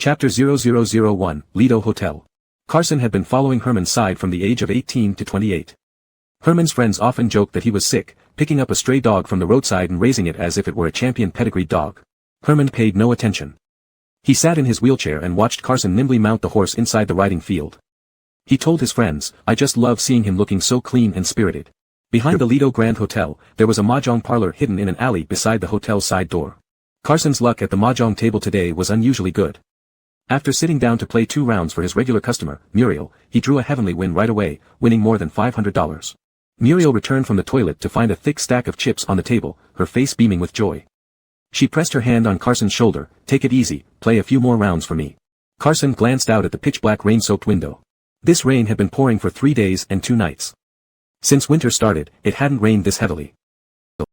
Chapter 0001, Lido Hotel. Carson had been following Herman's side from the age of 18 to 28. Herman's friends often joked that he was sick, picking up a stray dog from the roadside and raising it as if it were a champion pedigreed dog. Herman paid no attention. He sat in his wheelchair and watched Carson nimbly mount the horse inside the riding field. He told his friends, "I just love seeing him looking so clean and spirited." Behind the Lido Grand Hotel, there was a mahjong parlor hidden in an alley beside the hotel's side door. Carson's luck at the mahjong table today was unusually good. After sitting down to play 2 rounds for his regular customer, Muriel, he drew a heavenly win right away, winning more than $500. Muriel returned from the toilet to find a thick stack of chips on the table, her face beaming with joy. She pressed her hand on Carson's shoulder. "Take it easy, play a few more rounds for me." Carson glanced out at the pitch-black rain-soaked window. This rain had been pouring for 3 days and 2 nights. Since winter started, it hadn't rained this heavily.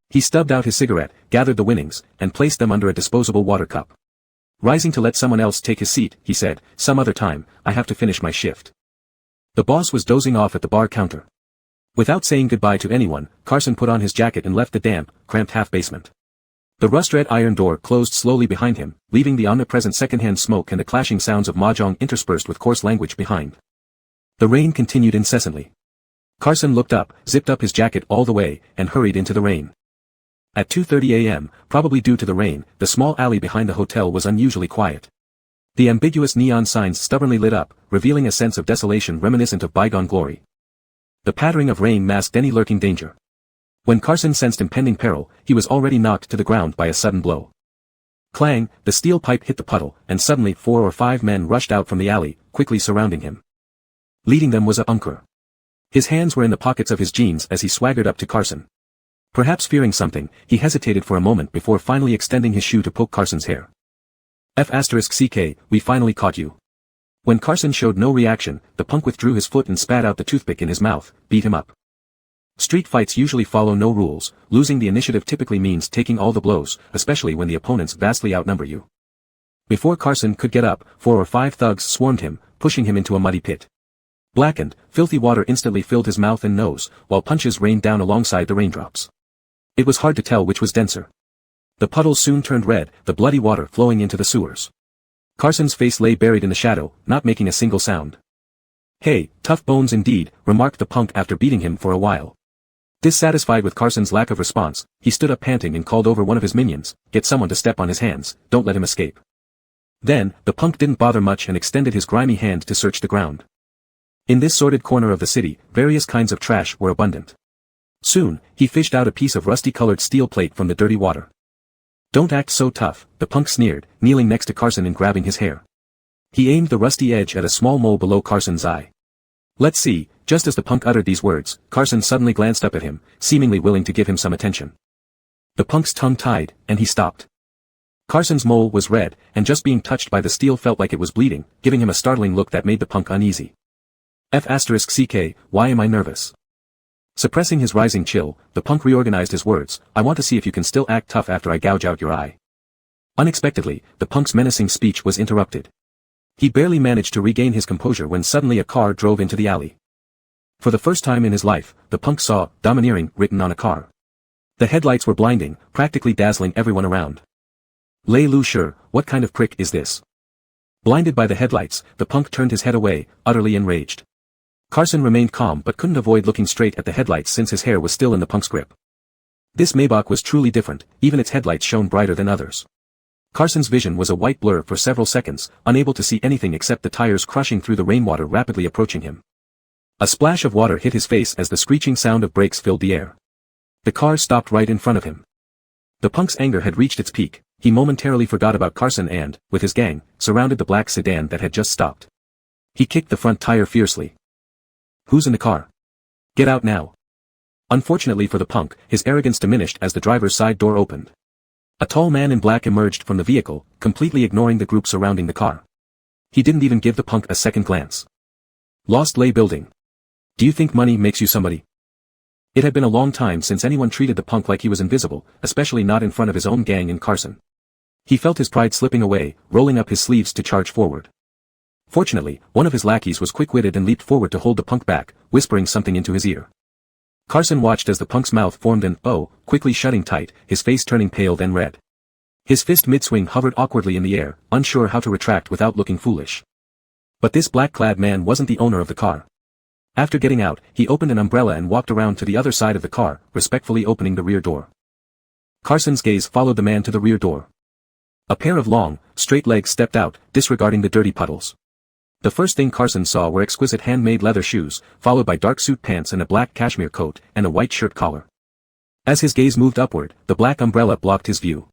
He stubbed out his cigarette, gathered the winnings, and placed them under a disposable water cup. Rising to let someone else take his seat, he said, "Some other time, I have to finish my shift." The boss was dozing off at the bar counter. Without saying goodbye to anyone, Carson put on his jacket and left the damp, cramped half-basement. The rust-red iron door closed slowly behind him, leaving the omnipresent secondhand smoke and the clashing sounds of mahjong interspersed with coarse language behind. The rain continued incessantly. Carson looked up, zipped up his jacket all the way, and hurried into the rain. At 2:30 a.m., probably due to the rain, the small alley behind the hotel was unusually quiet. The ambiguous neon signs stubbornly lit up, revealing a sense of desolation reminiscent of bygone glory. The pattering of rain masked any lurking danger. When Carson sensed impending peril, he was already knocked to the ground by a sudden blow. Clang, the steel pipe hit the puddle, and suddenly 4 or 5 men rushed out from the alley, quickly surrounding him. Leading them was a unker. His hands were in the pockets of his jeans as he swaggered up to Carson. Perhaps fearing something, he hesitated for a moment before finally extending his shoe to poke Carson's hair. "F***ck, we finally caught you." When Carson showed no reaction, the punk withdrew his foot and spat out the toothpick in his mouth. "Beat him up." Street fights usually follow no rules. Losing the initiative typically means taking all the blows, especially when the opponents vastly outnumber you. Before Carson could get up, 4 or 5 thugs swarmed him, pushing him into a muddy pit. Blackened, filthy water instantly filled his mouth and nose, while punches rained down alongside the raindrops. It was hard to tell which was denser. The puddles soon turned red, the bloody water flowing into the sewers. Carson's face lay buried in the shadow, not making a single sound. "Hey, tough bones indeed," remarked the punk after beating him for a while. Dissatisfied with Carson's lack of response, he stood up panting and called over one of his minions, "Get someone to step on his hands, don't let him escape." Then, the punk didn't bother much and extended his grimy hand to search the ground. In this sordid corner of the city, various kinds of trash were abundant. Soon, he fished out a piece of rusty-colored steel plate from the dirty water. "Don't act so tough," the punk sneered, kneeling next to Carson and grabbing his hair. He aimed the rusty edge at a small mole below Carson's eye. "Let's see." Just as the punk uttered these words, Carson suddenly glanced up at him, seemingly willing to give him some attention. The punk's tongue tied, and he stopped. Carson's mole was red, and just being touched by the steel felt like it was bleeding, giving him a startling look that made the punk uneasy. "F***ck, why am I nervous?" Suppressing his rising chill, the punk reorganized his words, "I want to see if you can still act tough after I gouge out your eye." Unexpectedly, the punk's menacing speech was interrupted. He barely managed to regain his composure when suddenly a car drove into the alley. For the first time in his life, the punk saw "domineering" written on a car. The headlights were blinding, practically dazzling everyone around. "Lay Lu sure, what kind of prick is this?" Blinded by the headlights, the punk turned his head away, utterly enraged. Carson remained calm but couldn't avoid looking straight at the headlights since his hair was still in the punk's grip. This Maybach was truly different, even its headlights shone brighter than others. Carson's vision was a white blur for several seconds, unable to see anything except the tires crushing through the rainwater rapidly approaching him. A splash of water hit his face as the screeching sound of brakes filled the air. The car stopped right in front of him. The punk's anger had reached its peak. He momentarily forgot about Carson and, with his gang, surrounded the black sedan that had just stopped. He kicked the front tire fiercely. "Who's in the car? Get out now." Unfortunately for the punk, his arrogance diminished as the driver's side door opened. A tall man in black emerged from the vehicle, completely ignoring the group surrounding the car. He didn't even give the punk a second glance. "Lost Lay Building. Do you think money makes you somebody?" It had been a long time since anyone treated the punk like he was invisible, especially not in front of his own gang and Carson. He felt his pride slipping away, rolling up his sleeves to charge forward. Fortunately, one of his lackeys was quick-witted and leaped forward to hold the punk back, whispering something into his ear. Carson watched as the punk's mouth formed an "oh," quickly shutting tight, his face turning pale then red. His fist mid-swing hovered awkwardly in the air, unsure how to retract without looking foolish. But this black-clad man wasn't the owner of the car. After getting out, he opened an umbrella and walked around to the other side of the car, respectfully opening the rear door. Carson's gaze followed the man to the rear door. A pair of long, straight legs stepped out, disregarding the dirty puddles. The first thing Carson saw were exquisite handmade leather shoes, followed by dark suit pants and a black cashmere coat, and a white shirt collar. As his gaze moved upward, the black umbrella blocked his view.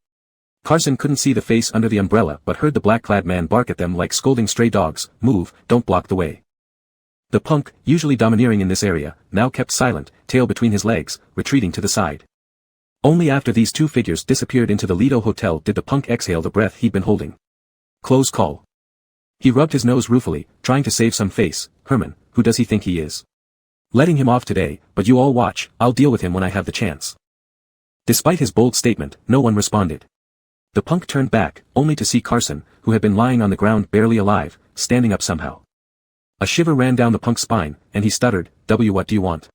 Carson couldn't see the face under the umbrella but heard the black-clad man bark at them like scolding stray dogs, "Move, don't block the way." The punk, usually domineering in this area, now kept silent, tail between his legs, retreating to the side. Only after these two figures disappeared into the Lido Hotel did the punk exhale the breath he'd been holding. Close call. He rubbed his nose ruefully, trying to save some face. Herman, who does he think he is? Letting him off today, but you all watch, I'll deal with him when I have the chance. Despite his bold statement, no one responded. The punk turned back, only to see Carson, who had been lying on the ground barely alive, standing up somehow. A shiver ran down the punk's spine, and he stuttered, What do you want?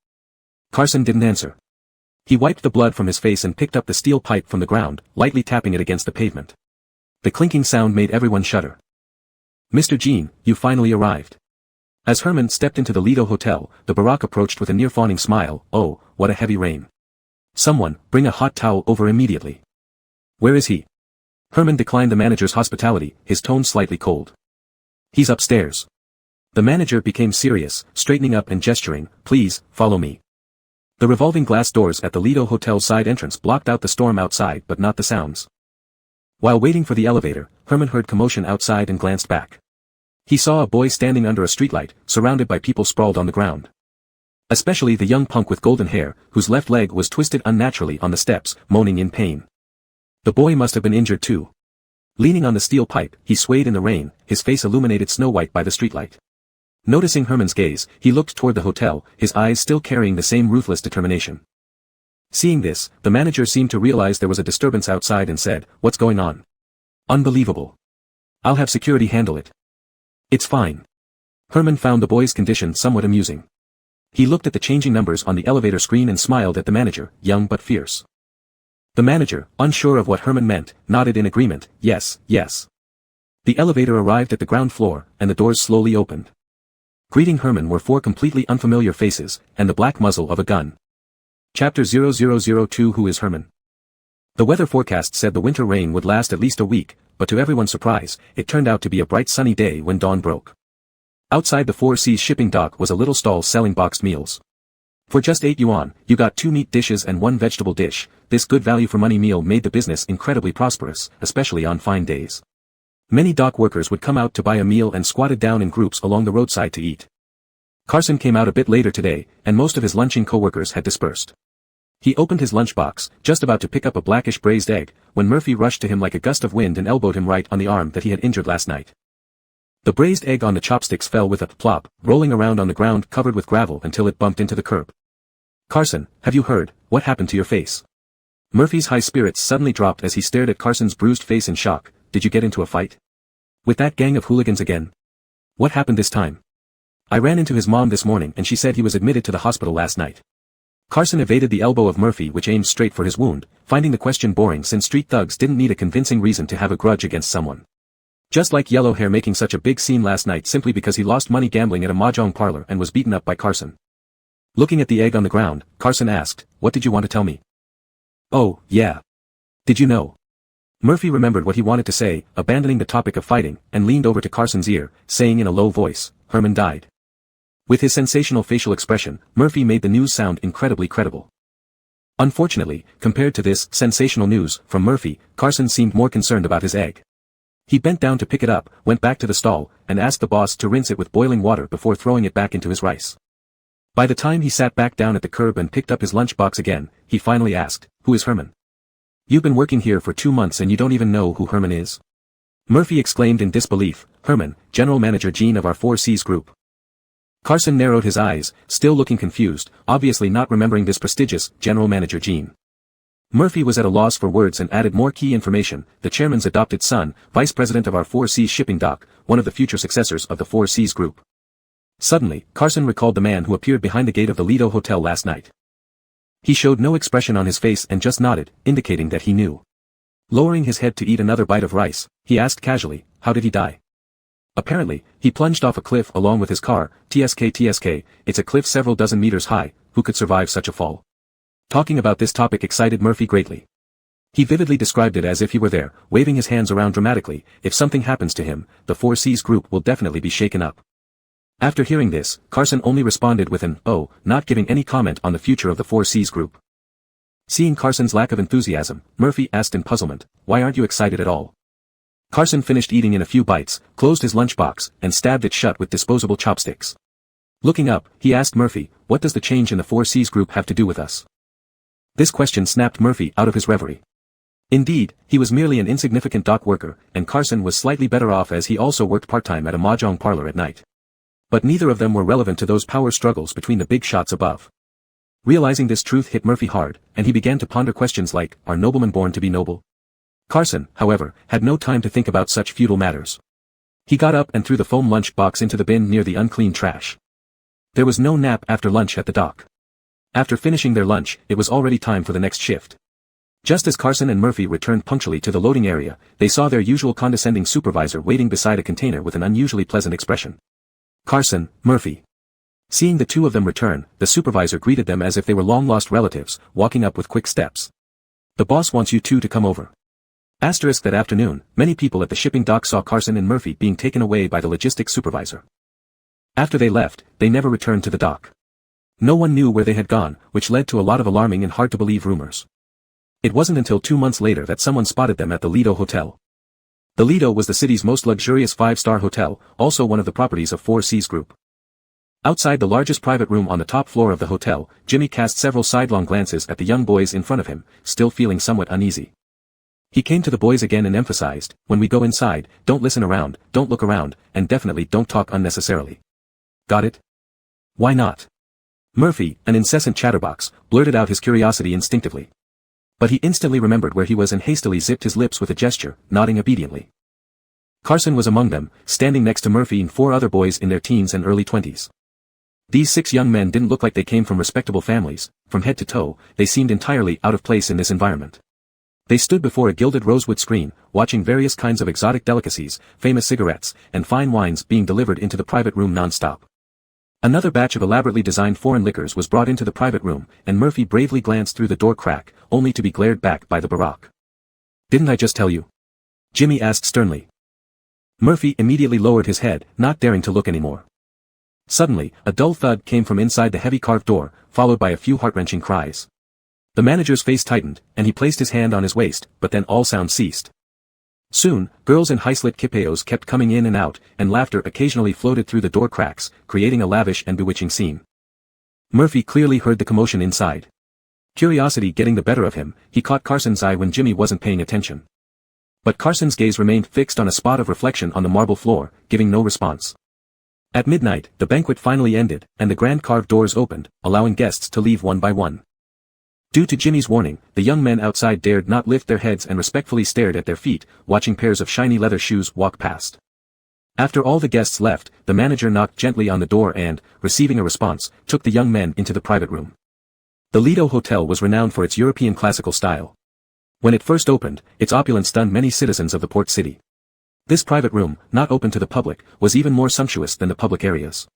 Carson didn't answer. He wiped the blood from his face and picked up the steel pipe from the ground, lightly tapping it against the pavement. The clinking sound made everyone shudder. Mr. Jean, you finally arrived. As Herman stepped into the Lido Hotel, the Barak approached with a near-fawning smile. Oh, what a heavy rain. Someone, bring a hot towel over immediately. Where is he? Herman declined the manager's hospitality, his tone slightly cold. He's upstairs. The manager became serious, straightening up and gesturing, please, follow me. The revolving glass doors at the Lido Hotel's side entrance blocked out the storm outside but not the sounds. While waiting for the elevator, Herman heard commotion outside and glanced back. He saw a boy standing under a streetlight, surrounded by people sprawled on the ground. Especially the young punk with golden hair, whose left leg was twisted unnaturally on the steps, moaning in pain. The boy must have been injured too. Leaning on the steel pipe, he swayed in the rain, his face illuminated snow-white by the streetlight. Noticing Herman's gaze, he looked toward the hotel, his eyes still carrying the same ruthless determination. Seeing this, the manager seemed to realize there was a disturbance outside and said, what's going on? Unbelievable. I'll have security handle it. It's fine. Herman found the boy's condition somewhat amusing. He looked at the changing numbers on the elevator screen and smiled at the manager, young but fierce. The manager, unsure of what Herman meant, nodded in agreement, yes, yes. The elevator arrived at the ground floor, and the doors slowly opened. Greeting Herman were four completely unfamiliar faces, and the black muzzle of a gun. Chapter 0002 Who is Herman? The weather forecast said the winter rain would last at least a week, but to everyone's surprise, it turned out to be a bright sunny day when dawn broke. Outside the 4 Seas shipping dock was a little stall selling boxed meals. For just 8 yuan, you got 2 meat dishes and 1 vegetable dish. This good value for money meal made the business incredibly prosperous, especially on fine days. Many dock workers would come out to buy a meal and squatted down in groups along the roadside to eat. Carson came out a bit later today, and most of his lunching co-workers had dispersed. He opened his lunchbox, just about to pick up a blackish braised egg, when Murphy rushed to him like a gust of wind and elbowed him right on the arm that he had injured last night. The braised egg on the chopsticks fell with a plop, rolling around on the ground covered with gravel until it bumped into the curb. Carson, have you heard, what happened to your face? Murphy's high spirits suddenly dropped as he stared at Carson's bruised face in shock. Did you get into a fight? With that gang of hooligans again? What happened this time? I ran into his mom this morning and she said he was admitted to the hospital last night. Carson evaded the elbow of Murphy which aimed straight for his wound, finding the question boring since street thugs didn't need a convincing reason to have a grudge against someone. Just like Yellow Hair making such a big scene last night simply because he lost money gambling at a mahjong parlor and was beaten up by Carson. Looking at the egg on the ground, Carson asked, what did you want to tell me? Oh, yeah. Did you know? Murphy remembered what he wanted to say, abandoning the topic of fighting, and leaned over to Carson's ear, saying in a low voice, Herman died. With his sensational facial expression, Murphy made the news sound incredibly credible. Unfortunately, compared to this sensational news from Murphy, Carson seemed more concerned about his egg. He bent down to pick it up, went back to the stall, and asked the boss to rinse it with boiling water before throwing it back into his rice. By the time he sat back down at the curb and picked up his lunchbox again, he finally asked, who is Herman? You've been working here for 2 months and you don't even know who Herman is? Murphy exclaimed in disbelief, Herman, General Manager Jean of our 4 Seas group. Carson narrowed his eyes, still looking confused, obviously not remembering this prestigious General Manager Jean. Murphy was at a loss for words and added more key information, the chairman's adopted son, vice president of our 4 Seas shipping dock, one of the future successors of the 4 Seas group. Suddenly, Carson recalled the man who appeared behind the gate of the Lido Hotel last night. He showed no expression on his face and just nodded, indicating that he knew. Lowering his head to eat another bite of rice, he asked casually, how did he die? Apparently, he plunged off a cliff along with his car, tsk, it's a cliff several dozen meters high, who could survive such a fall? Talking about this topic excited Murphy greatly. He vividly described it as if he were there, waving his hands around dramatically. If something happens to him, the 4C's group will definitely be shaken up. After hearing this, Carson only responded with an, oh, not giving any comment on the future of the 4C's group. Seeing Carson's lack of enthusiasm, Murphy asked in puzzlement, why aren't you excited at all? Carson finished eating in a few bites, closed his lunchbox, and stabbed it shut with disposable chopsticks. Looking up, he asked Murphy, what does the change in the 4C's group have to do with us? This question snapped Murphy out of his reverie. Indeed, he was merely an insignificant dock worker, and Carson was slightly better off as he also worked part-time at a mahjong parlor at night. But neither of them were relevant to those power struggles between the big shots above. Realizing this truth hit Murphy hard, and he began to ponder questions like, are noblemen born to be noble? Carson, however, had no time to think about such futile matters. He got up and threw the foam lunch box into the bin near the unclean trash. There was no nap after lunch at the dock. After finishing their lunch, it was already time for the next shift. Just as Carson and Murphy returned punctually to the loading area, they saw their usual condescending supervisor waiting beside a container with an unusually pleasant expression. Carson, Murphy. Seeing the two of them return, the supervisor greeted them as if they were long-lost relatives, walking up with quick steps. The boss wants you two to come over. That afternoon, many people at the shipping dock saw Carson and Murphy being taken away by the logistics supervisor. After they left, they never returned to the dock. No one knew where they had gone, which led to a lot of alarming and hard-to-believe rumors. It wasn't until 2 months later that someone spotted them at the Lido Hotel. The Lido was the city's most luxurious 5-star hotel, also one of the properties of 4C's group. Outside the largest private room on the top floor of the hotel, Jimmy cast several sidelong glances at the young boys in front of him, still feeling somewhat uneasy. He came to the boys again and emphasized, when we go inside, don't listen around, don't look around, and definitely don't talk unnecessarily. Got it? Why not? Murphy, an incessant chatterbox, blurted out his curiosity instinctively. But he instantly remembered where he was and hastily zipped his lips with a gesture, nodding obediently. Carson was among them, standing next to Murphy and 4 other boys in their teens and early 20s. These 6 young men didn't look like they came from respectable families. From head to toe, they seemed entirely out of place in this environment. They stood before a gilded rosewood screen, watching various kinds of exotic delicacies, famous cigarettes, and fine wines being delivered into the private room non-stop. Another batch of elaborately designed foreign liquors was brought into the private room, and Murphy bravely glanced through the door crack, only to be glared back by the Barack. Didn't I just tell you? Jimmy asked sternly. Murphy immediately lowered his head, not daring to look anymore. Suddenly, a dull thud came from inside the heavy carved door, followed by a few heart-wrenching cries. The manager's face tightened, and he placed his hand on his waist, but then all sound ceased. Soon, girls in high-slit kipeos kept coming in and out, and laughter occasionally floated through the door cracks, creating a lavish and bewitching scene. Murphy clearly heard the commotion inside. Curiosity getting the better of him, he caught Carson's eye when Jimmy wasn't paying attention. But Carson's gaze remained fixed on a spot of reflection on the marble floor, giving no response. At midnight, the banquet finally ended, and the grand carved doors opened, allowing guests to leave one by one. Due to Jimmy's warning, the young men outside dared not lift their heads and respectfully stared at their feet, watching pairs of shiny leather shoes walk past. After all the guests left, the manager knocked gently on the door and, receiving a response, took the young men into the private room. The Lido Hotel was renowned for its European classical style. When it first opened, its opulence stunned many citizens of the port city. This private room, not open to the public, was even more sumptuous than the public areas.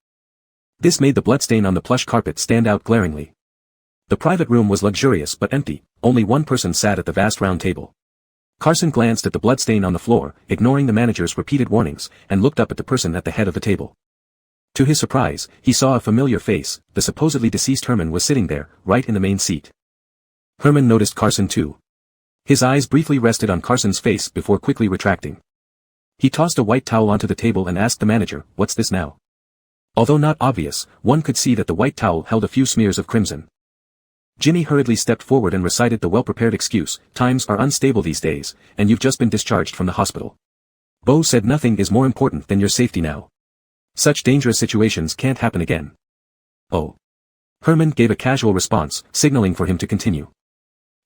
This made the bloodstain on the plush carpet stand out glaringly. The private room was luxurious but empty, only one person sat at the vast round table. Carson glanced at the bloodstain on the floor, ignoring the manager's repeated warnings, and looked up at the person at the head of the table. To his surprise, he saw a familiar face. The supposedly deceased Herman was sitting there, right in the main seat. Herman noticed Carson too. His eyes briefly rested on Carson's face before quickly retracting. He tossed a white towel onto the table and asked the manager, "What's this now?" Although not obvious, one could see that the white towel held a few smears of crimson. Jimmy hurriedly stepped forward and recited the well-prepared excuse, "Times are unstable these days, and you've just been discharged from the hospital. Bo said nothing is more important than your safety now. Such dangerous situations can't happen again." "Oh." Herman gave a casual response, signaling for him to continue.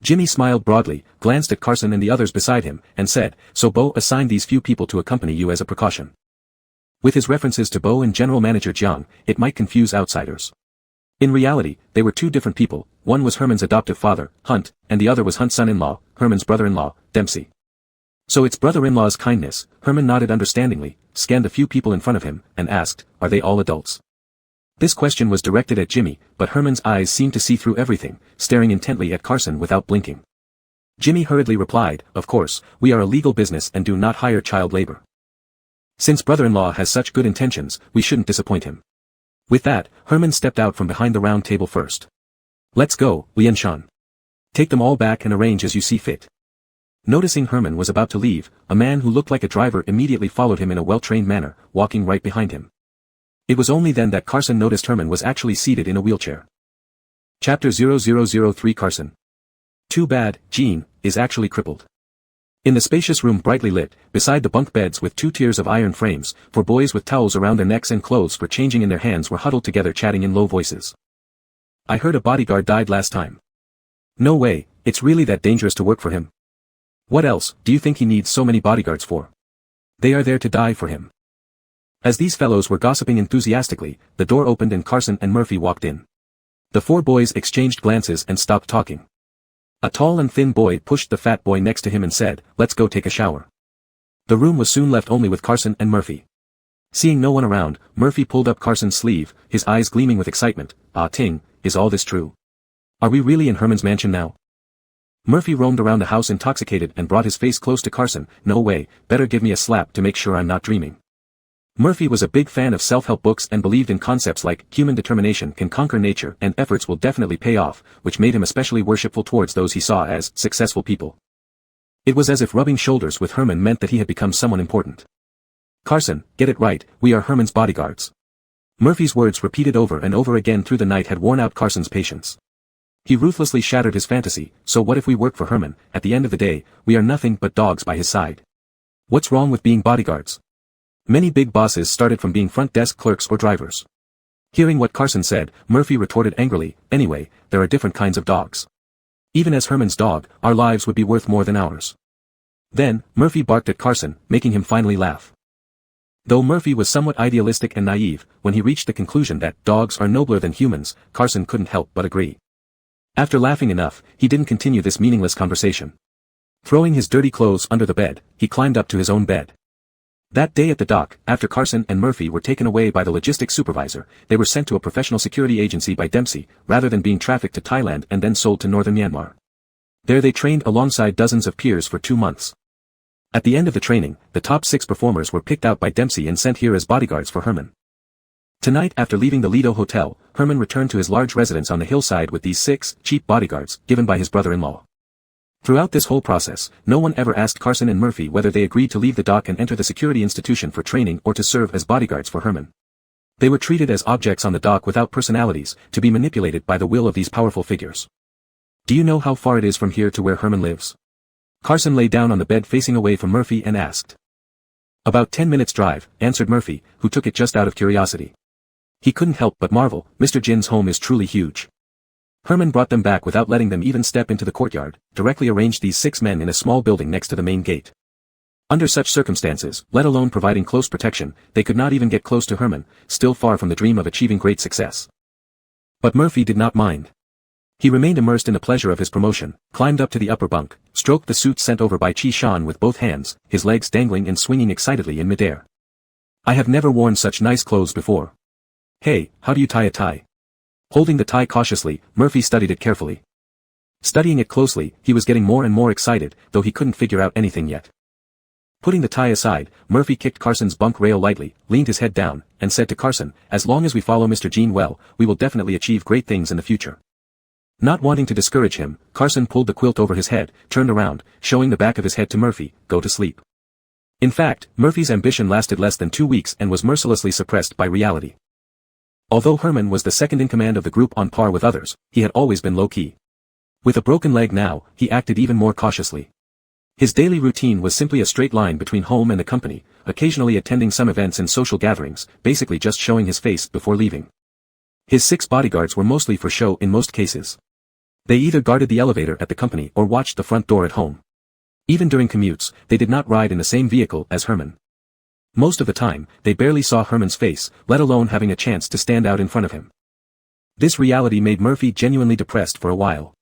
Jimmy smiled broadly, glanced at Carson and the others beside him, and said, "So Bo assigned these few people to accompany you as a precaution." With his references to Bo and General Manager Jiang, it might confuse outsiders. In reality, they were 2 different people. One was Herman's adoptive father, Hunt, and the other was Hunt's son-in-law, Herman's brother-in-law, Dempsey. So it's brother-in-law's kindness. Herman nodded understandingly, scanned the few people in front of him, and asked, are they all adults? This question was directed at Jimmy, but Herman's eyes seemed to see through everything, staring intently at Carson without blinking. Jimmy hurriedly replied, of course, we are a legal business and do not hire child labor. Since brother-in-law has such good intentions, we shouldn't disappoint him. With that, Herman stepped out from behind the round table first. Let's go, Lian Shan. Take them all back and arrange as you see fit. Noticing Herman was about to leave, a man who looked like a driver immediately followed him in a well-trained manner, walking right behind him. It was only then that Carson noticed Herman was actually seated in a wheelchair. Chapter 0003 Carson. Too bad, Jean, is actually crippled. In the spacious room brightly lit, beside the bunk beds with 2 tiers of iron frames, 4 boys with towels around their necks and clothes for changing in their hands were huddled together chatting in low voices. I heard a bodyguard died last time. No way, it's really that dangerous to work for him. What else do you think he needs so many bodyguards for? They are there to die for him. As these fellows were gossiping enthusiastically, the door opened and Carson and Murphy walked in. The 4 boys exchanged glances and stopped talking. A tall and thin boy pushed the fat boy next to him and said, let's go take a shower. The room was soon left only with Carson and Murphy. Seeing no one around, Murphy pulled up Carson's sleeve, his eyes gleaming with excitement. Ah Ting, is all this true? Are we really in Herman's mansion now? Murphy roamed around the house intoxicated and brought his face close to Carson. No way, better give me a slap to make sure I'm not dreaming. Murphy was a big fan of self-help books and believed in concepts like human determination can conquer nature and efforts will definitely pay off, which made him especially worshipful towards those he saw as successful people. It was as if rubbing shoulders with Herman meant that he had become someone important. Carson, get it right, we are Herman's bodyguards. Murphy's words repeated over and over again through the night had worn out Carson's patience. He ruthlessly shattered his fantasy, so what if we work for Herman? At the end of the day, we are nothing but dogs by his side. What's wrong with being bodyguards? Many big bosses started from being front desk clerks or drivers. Hearing what Carson said, Murphy retorted angrily, anyway, there are different kinds of dogs. Even as Herman's dog, our lives would be worth more than ours. Then, Murphy barked at Carson, making him finally laugh. Though Murphy was somewhat idealistic and naive, when he reached the conclusion that dogs are nobler than humans, Carson couldn't help but agree. After laughing enough, he didn't continue this meaningless conversation. Throwing his dirty clothes under the bed, he climbed up to his own bed. That day at the dock, after Carson and Murphy were taken away by the logistics supervisor, they were sent to a professional security agency by Dempsey, rather than being trafficked to Thailand and then sold to northern Myanmar. There they trained alongside dozens of peers for 2 months. At the end of the training, the top 6 performers were picked out by Dempsey and sent here as bodyguards for Herman. Tonight after leaving the Lido Hotel, Herman returned to his large residence on the hillside with these 6 cheap bodyguards, given by his brother-in-law. Throughout this whole process, no one ever asked Carson and Murphy whether they agreed to leave the dock and enter the security institution for training or to serve as bodyguards for Herman. They were treated as objects on the dock without personalities, to be manipulated by the will of these powerful figures. Do you know how far it is from here to where Herman lives? Carson lay down on the bed facing away from Murphy and asked. About 10 minutes drive, answered Murphy, who took it just out of curiosity. He couldn't help but marvel, Mr. Jin's home is truly huge. Herman brought them back without letting them even step into the courtyard, directly arranged these 6 men in a small building next to the main gate. Under such circumstances, let alone providing close protection, they could not even get close to Herman, still far from the dream of achieving great success. But Murphy did not mind. He remained immersed in the pleasure of his promotion, climbed up to the upper bunk, stroked the suit sent over by Chi Shan with both hands, his legs dangling and swinging excitedly in midair. I have never worn such nice clothes before. Hey, how do you tie a tie? Holding the tie cautiously, Murphy studied it carefully. Studying it closely, he was getting more and more excited, though he couldn't figure out anything yet. Putting the tie aside, Murphy kicked Carson's bunk rail lightly, leaned his head down, and said to Carson, as long as we follow Mr. Jin well, we will definitely achieve great things in the future. Not wanting to discourage him, Carson pulled the quilt over his head, turned around, showing the back of his head to Murphy, go to sleep. In fact, Murphy's ambition lasted less than 2 weeks and was mercilessly suppressed by reality. Although Herman was the second in command of the group on par with others, he had always been low-key. With a broken leg now, he acted even more cautiously. His daily routine was simply a straight line between home and the company, occasionally attending some events and social gatherings, basically just showing his face before leaving. His 6 bodyguards were mostly for show in most cases. They either guarded the elevator at the company or watched the front door at home. Even during commutes, they did not ride in the same vehicle as Herman. Most of the time, they barely saw Herman's face, let alone having a chance to stand out in front of him. This reality made Murphy genuinely depressed for a while.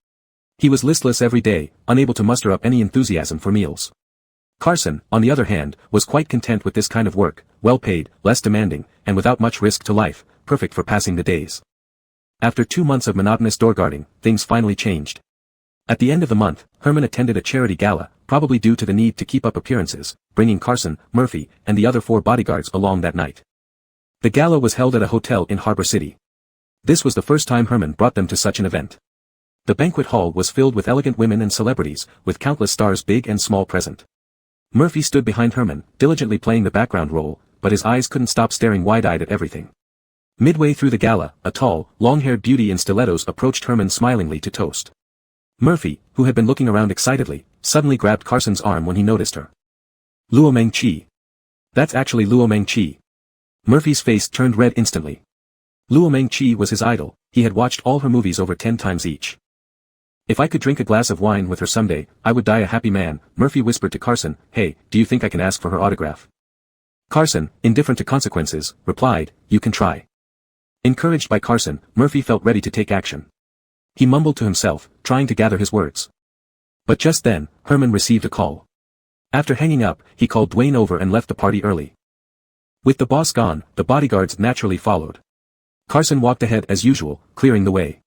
He was listless every day, unable to muster up any enthusiasm for meals. Carson, on the other hand, was quite content with this kind of work, well paid, less demanding, and without much risk to life, perfect for passing the days. After 2 months of monotonous door guarding, things finally changed. At the end of the month, Herman attended a charity gala, probably due to the need to keep up appearances, bringing Carson, Murphy, and the other 4 bodyguards along that night. The gala was held at a hotel in Harbor City. This was the first time Herman brought them to such an event. The banquet hall was filled with elegant women and celebrities, with countless stars big and small present. Murphy stood behind Herman, diligently playing the background role, but his eyes couldn't stop staring wide-eyed at everything. Midway through the gala, a tall, long-haired beauty in stilettos approached Herman smilingly to toast. Murphy, who had been looking around excitedly, suddenly grabbed Carson's arm when he noticed her. Luo Meng-chi. That's actually Luo Meng-chi. Murphy's face turned red instantly. Luo Meng-chi was his idol, he had watched all her movies over 10 times each. If I could drink a glass of wine with her someday, I would die a happy man, Murphy whispered to Carson. Hey, do you think I can ask for her autograph? Carson, indifferent to consequences, replied, you can try. Encouraged by Carson, Murphy felt ready to take action. He mumbled to himself, trying to gather his words. But just then, Herman received a call. After hanging up, he called Dwayne over and left the party early. With the boss gone, the bodyguards naturally followed. Carson walked ahead as usual, clearing the way.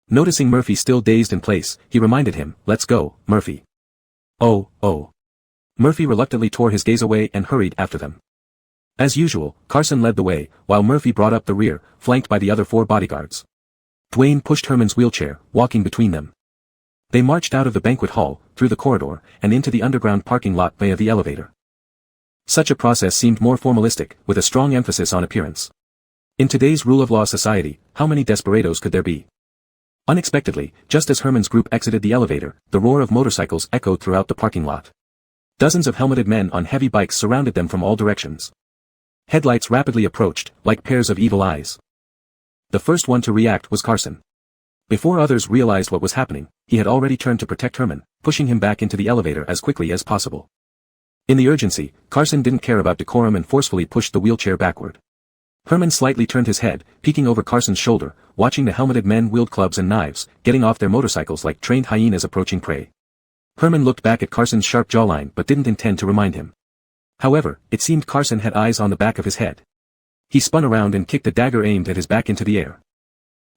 Noticing Murphy still dazed in place, he reminded him, let's go, Murphy. Oh. Murphy reluctantly tore his gaze away and hurried after them. As usual, Carson led the way, while Murphy brought up the rear, flanked by the other 4 bodyguards. Dwayne pushed Herman's wheelchair, walking between them. They marched out of the banquet hall, through the corridor, and into the underground parking lot via the elevator. Such a process seemed more formalistic, with a strong emphasis on appearance. In today's rule of law society, how many desperados could there be? Unexpectedly, just as Herman's group exited the elevator, the roar of motorcycles echoed throughout the parking lot. Dozens of helmeted men on heavy bikes surrounded them from all directions. Headlights rapidly approached, like pairs of evil eyes. The first one to react was Carson. Before others realized what was happening, he had already turned to protect Herman, pushing him back into the elevator as quickly as possible. In the urgency, Carson didn't care about decorum and forcefully pushed the wheelchair backward. Herman slightly turned his head, peeking over Carson's shoulder, watching the helmeted men wield clubs and knives, getting off their motorcycles like trained hyenas approaching prey. Herman looked back at Carson's sharp jawline but didn't intend to remind him. However, it seemed Carson had eyes on the back of his head. He spun around and kicked a dagger aimed at his back into the air.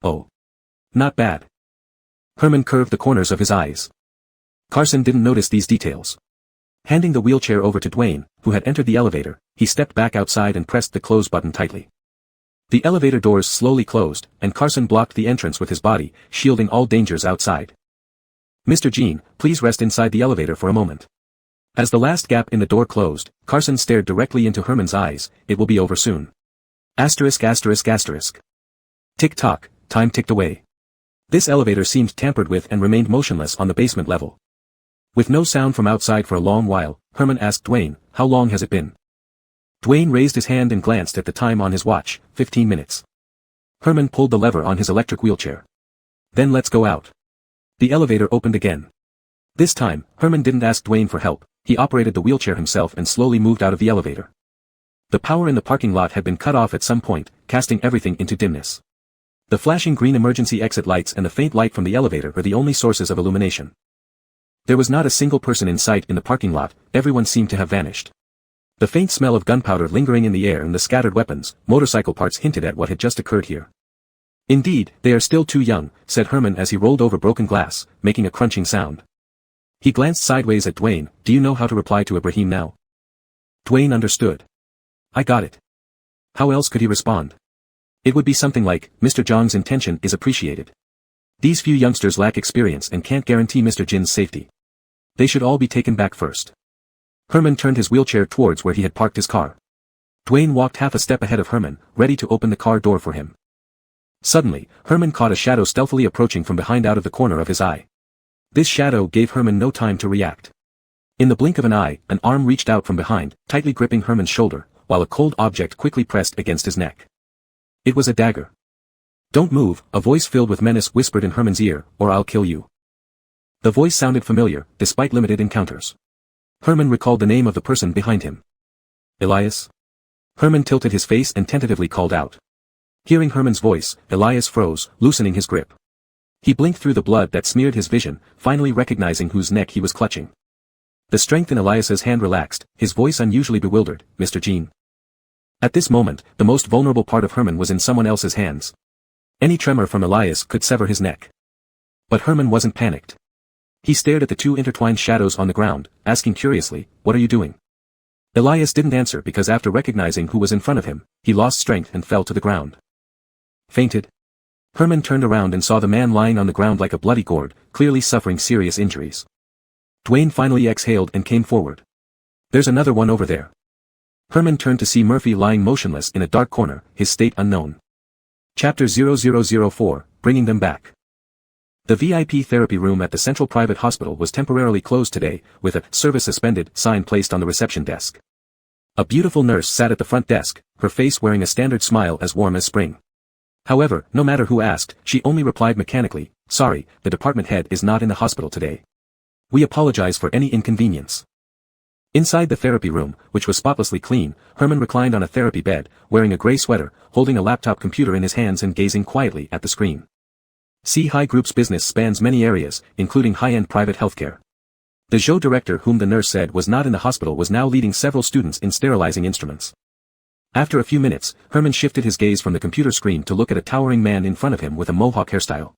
Oh. Not bad. Herman curved the corners of his eyes. Carson didn't notice these details. Handing the wheelchair over to Dwayne, who had entered the elevator, he stepped back outside and pressed the close button tightly. The elevator doors slowly closed, and Carson blocked the entrance with his body, shielding all dangers outside. Mr. Jean, please rest inside the elevator for a moment. As the last gap in the door closed, Carson stared directly into Herman's eyes. It will be over soon. Asterisk. Tick-tock, time ticked away. This elevator seemed tampered with and remained motionless on the basement level. With no sound from outside for a long while, Herman asked Dwayne, how long has it been? Dwayne raised his hand and glanced at the time on his watch, 15 minutes. Herman pulled the lever on his electric wheelchair. Then let's go out. The elevator opened again. This time, Herman didn't ask Dwayne for help, he operated the wheelchair himself and slowly moved out of the elevator. The power in the parking lot had been cut off at some point, casting everything into dimness. The flashing green emergency exit lights and the faint light from the elevator were the only sources of illumination. There was not a single person in sight in the parking lot, everyone seemed to have vanished. The faint smell of gunpowder lingering in the air and the scattered weapons, motorcycle parts hinted at what had just occurred here. Indeed, they are still too young, said Herman as he rolled over broken glass, making a crunching sound. He glanced sideways at Dwayne. Do you know how to reply to Ibrahim now? Dwayne understood. I got it. How else could he respond? It would be something like, Mr. Zhang's intention is appreciated. These few youngsters lack experience and can't guarantee Mr. Jin's safety. They should all be taken back first. Herman turned his wheelchair towards where he had parked his car. Dwayne walked half a step ahead of Herman, ready to open the car door for him. Suddenly, Herman caught a shadow stealthily approaching from behind out of the corner of his eye. This shadow gave Herman no time to react. In the blink of an eye, an arm reached out from behind, tightly gripping Herman's shoulder, while a cold object quickly pressed against his neck. It was a dagger. Don't move, a voice filled with menace whispered in Herman's ear, or I'll kill you. The voice sounded familiar, despite limited encounters. Herman recalled the name of the person behind him. Elias? Herman tilted his face and tentatively called out. Hearing Herman's voice, Elias froze, loosening his grip. He blinked through the blood that smeared his vision, finally recognizing whose neck he was clutching. The strength in Elias's hand relaxed, his voice unusually bewildered. "Mr. Jean." At this moment, the most vulnerable part of Herman was in someone else's hands. Any tremor from Elias could sever his neck. But Herman wasn't panicked. He stared at the two intertwined shadows on the ground, asking curiously, "What are you doing?" Elias didn't answer because after recognizing who was in front of him, he lost strength and fell to the ground. Fainted? Herman turned around and saw the man lying on the ground like a bloody gourd, clearly suffering serious injuries. Dwayne finally exhaled and came forward. "There's another one over there." Herman turned to see Murphy lying motionless in a dark corner, his state unknown. Chapter 0004, Bringing Them Back. The VIP therapy room at the Central Private Hospital was temporarily closed today, with a "service suspended" sign placed on the reception desk. A beautiful nurse sat at the front desk, her face wearing a standard smile as warm as spring. However, no matter who asked, she only replied mechanically, "Sorry, the department head is not in the hospital today. We apologize for any inconvenience." Inside the therapy room, which was spotlessly clean, Herman reclined on a therapy bed, wearing a gray sweater, holding a laptop computer in his hands and gazing quietly at the screen. C-High Group's business spans many areas, including high-end private healthcare. The JO director, whom the nurse said was not in the hospital, was now leading several students in sterilizing instruments. After a few minutes, Herman shifted his gaze from the computer screen to look at a towering man in front of him with a mohawk hairstyle.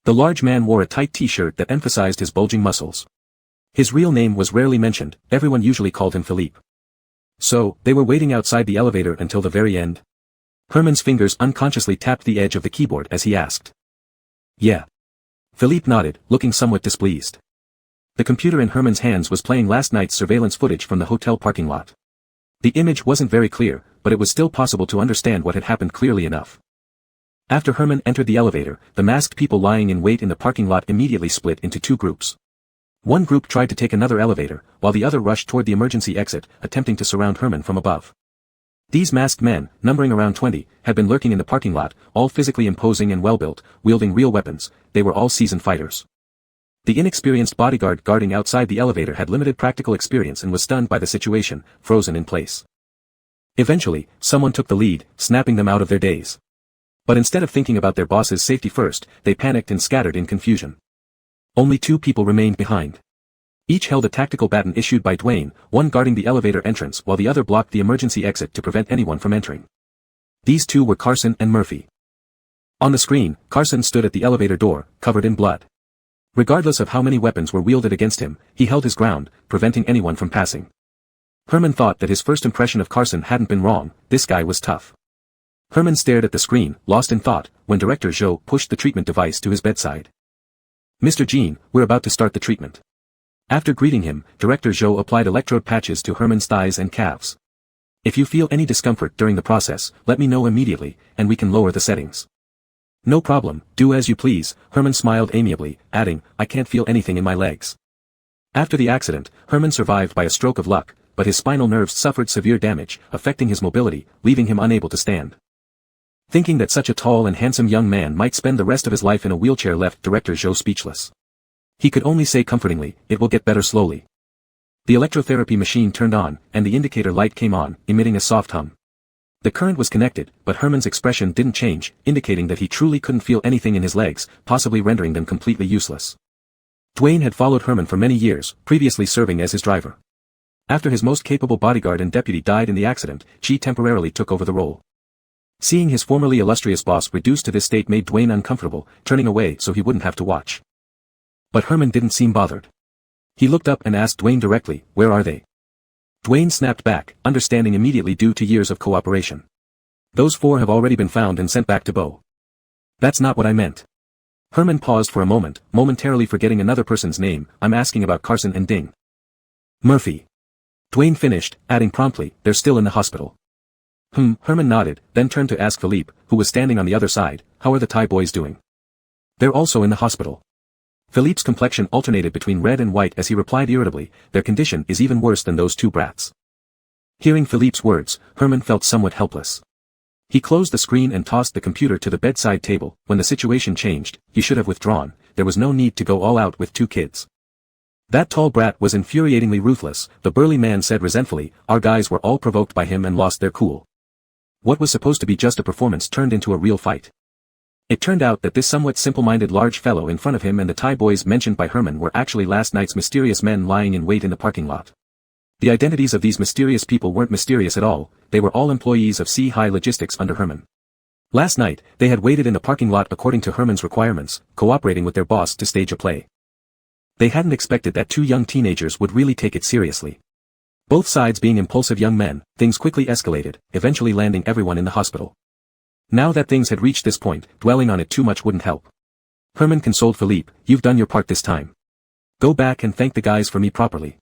The large man wore a tight t-shirt that emphasized his bulging muscles. His real name was rarely mentioned, everyone usually called him Philippe. "So, they were waiting outside the elevator until the very end?" Herman's fingers unconsciously tapped the edge of the keyboard as he asked. "Yeah." Philippe nodded, looking somewhat displeased. The computer in Herman's hands was playing last night's surveillance footage from the hotel parking lot. The image wasn't very clear, but it was still possible to understand what had happened clearly enough. After Herman entered the elevator, the masked people lying in wait in the parking lot immediately split into two groups. One group tried to take another elevator, while the other rushed toward the emergency exit, attempting to surround Herman from above. These masked men, numbering around 20, had been lurking in the parking lot, all physically imposing and well-built, wielding real weapons. They were all seasoned fighters. The inexperienced bodyguard guarding outside the elevator had limited practical experience and was stunned by the situation, frozen in place. Eventually, someone took the lead, snapping them out of their daze. But instead of thinking about their boss's safety first, they panicked and scattered in confusion. Only two people remained behind. Each held a tactical baton issued by Dwayne, one guarding the elevator entrance while the other blocked the emergency exit to prevent anyone from entering. These two were Carson and Murphy. On the screen, Carson stood at the elevator door, covered in blood. Regardless of how many weapons were wielded against him, he held his ground, preventing anyone from passing. Herman thought that his first impression of Carson hadn't been wrong. This guy was tough. Herman stared at the screen, lost in thought, when Director Zhou pushed the treatment device to his bedside. "Mr. Jean, we're about to start the treatment." After greeting him, Director Zhou applied electrode patches to Herman's thighs and calves. "If you feel any discomfort during the process, let me know immediately, and we can lower the settings." "No problem, do as you please," Herman smiled amiably, adding, "I can't feel anything in my legs." After the accident, Herman survived by a stroke of luck, but his spinal nerves suffered severe damage, affecting his mobility, leaving him unable to stand. Thinking that such a tall and handsome young man might spend the rest of his life in a wheelchair left Director Zhou speechless. He could only say comfortingly, "It will get better slowly." The electrotherapy machine turned on, and the indicator light came on, emitting a soft hum. The current was connected, but Herman's expression didn't change, indicating that he truly couldn't feel anything in his legs, possibly rendering them completely useless. Dwayne had followed Herman for many years, previously serving as his driver. After his most capable bodyguard and deputy died in the accident, Chi temporarily took over the role. Seeing his formerly illustrious boss reduced to this state made Dwayne uncomfortable, turning away so he wouldn't have to watch. But Herman didn't seem bothered. He looked up and asked Dwayne directly, "Where are they?" Dwayne snapped back, understanding immediately due to years of cooperation. "Those 4 have already been found and sent back to Bo." "That's not what I meant." Herman paused for a moment, momentarily forgetting another person's name. "I'm asking about Carson and Ding." "Murphy." Dwayne finished, adding promptly, "They're still in the hospital." Herman nodded, then turned to ask Philippe, who was standing on the other side, "How are the Thai boys doing?" "They're also in the hospital." Philippe's complexion alternated between red and white as he replied irritably, "Their condition is even worse than those 2 brats." Hearing Philippe's words, Herman felt somewhat helpless. He closed the screen and tossed the computer to the bedside table. When the situation changed, he should have withdrawn. There was no need to go all out with 2 kids. "That tall brat was infuriatingly ruthless," the burly man said resentfully. "Our guys were all provoked by him and lost their cool. What was supposed to be just a performance turned into a real fight." It turned out that this somewhat simple-minded large fellow in front of him and the Thai boys mentioned by Herman were actually last night's mysterious men lying in wait in the parking lot. The identities of these mysterious people weren't mysterious at all, they were all employees of Sea-High Logistics under Herman. Last night, they had waited in the parking lot according to Herman's requirements, cooperating with their boss to stage a play. They hadn't expected that two young teenagers would really take it seriously. Both sides being impulsive young men, things quickly escalated, eventually landing everyone in the hospital. Now that things had reached this point, dwelling on it too much wouldn't help. Herman consoled Philippe, "You've done your part this time. Go back and thank the guys for me properly.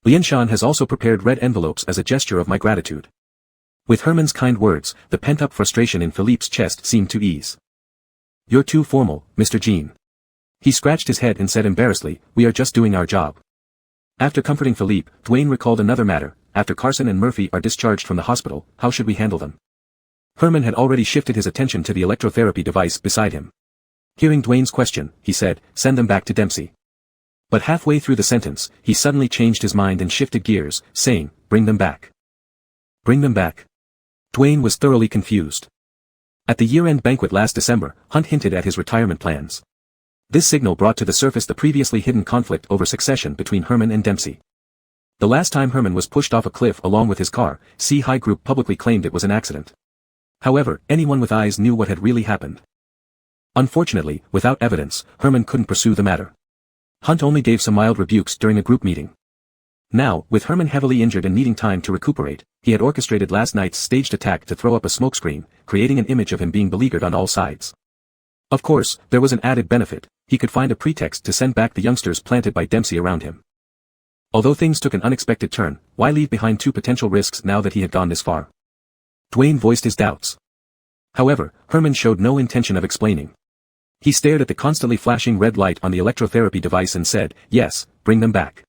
Lianshan has also prepared red envelopes as a gesture of my gratitude." With Herman's kind words, the pent-up frustration in Philippe's chest seemed to ease. "You're too formal, Mr. Jean." He scratched his head and said embarrassedly, "We are just doing our job." After comforting Philippe, Dwayne recalled another matter. "After Carson and Murphy are discharged from the hospital, how should we handle them?" Herman had already shifted his attention to the electrotherapy device beside him. Hearing Dwayne's question, he said, "Send them back to Dempsey." But halfway through the sentence, he suddenly changed his mind and shifted gears, saying, "Bring them back." Bring them back. Dwayne was thoroughly confused. At the year-end banquet last December, Hunt hinted at his retirement plans. This signal brought to the surface the previously hidden conflict over succession between Herman and Dempsey. The last time Herman was pushed off a cliff along with his car, Sea-High Group publicly claimed it was an accident. However, anyone with eyes knew what had really happened. Unfortunately, without evidence, Herman couldn't pursue the matter. Hunt only gave some mild rebukes during a group meeting. Now, with Herman heavily injured and needing time to recuperate, he had orchestrated last night's staged attack to throw up a smokescreen, creating an image of him being beleaguered on all sides. Of course, there was an added benefit: he could find a pretext to send back the youngsters planted by Dempsey around him. Although things took an unexpected turn, why leave behind two potential risks now that he had gone this far? Dwayne voiced his doubts. However, Herman showed no intention of explaining. He stared at the constantly flashing red light on the electrotherapy device and said, "Yes, bring them back."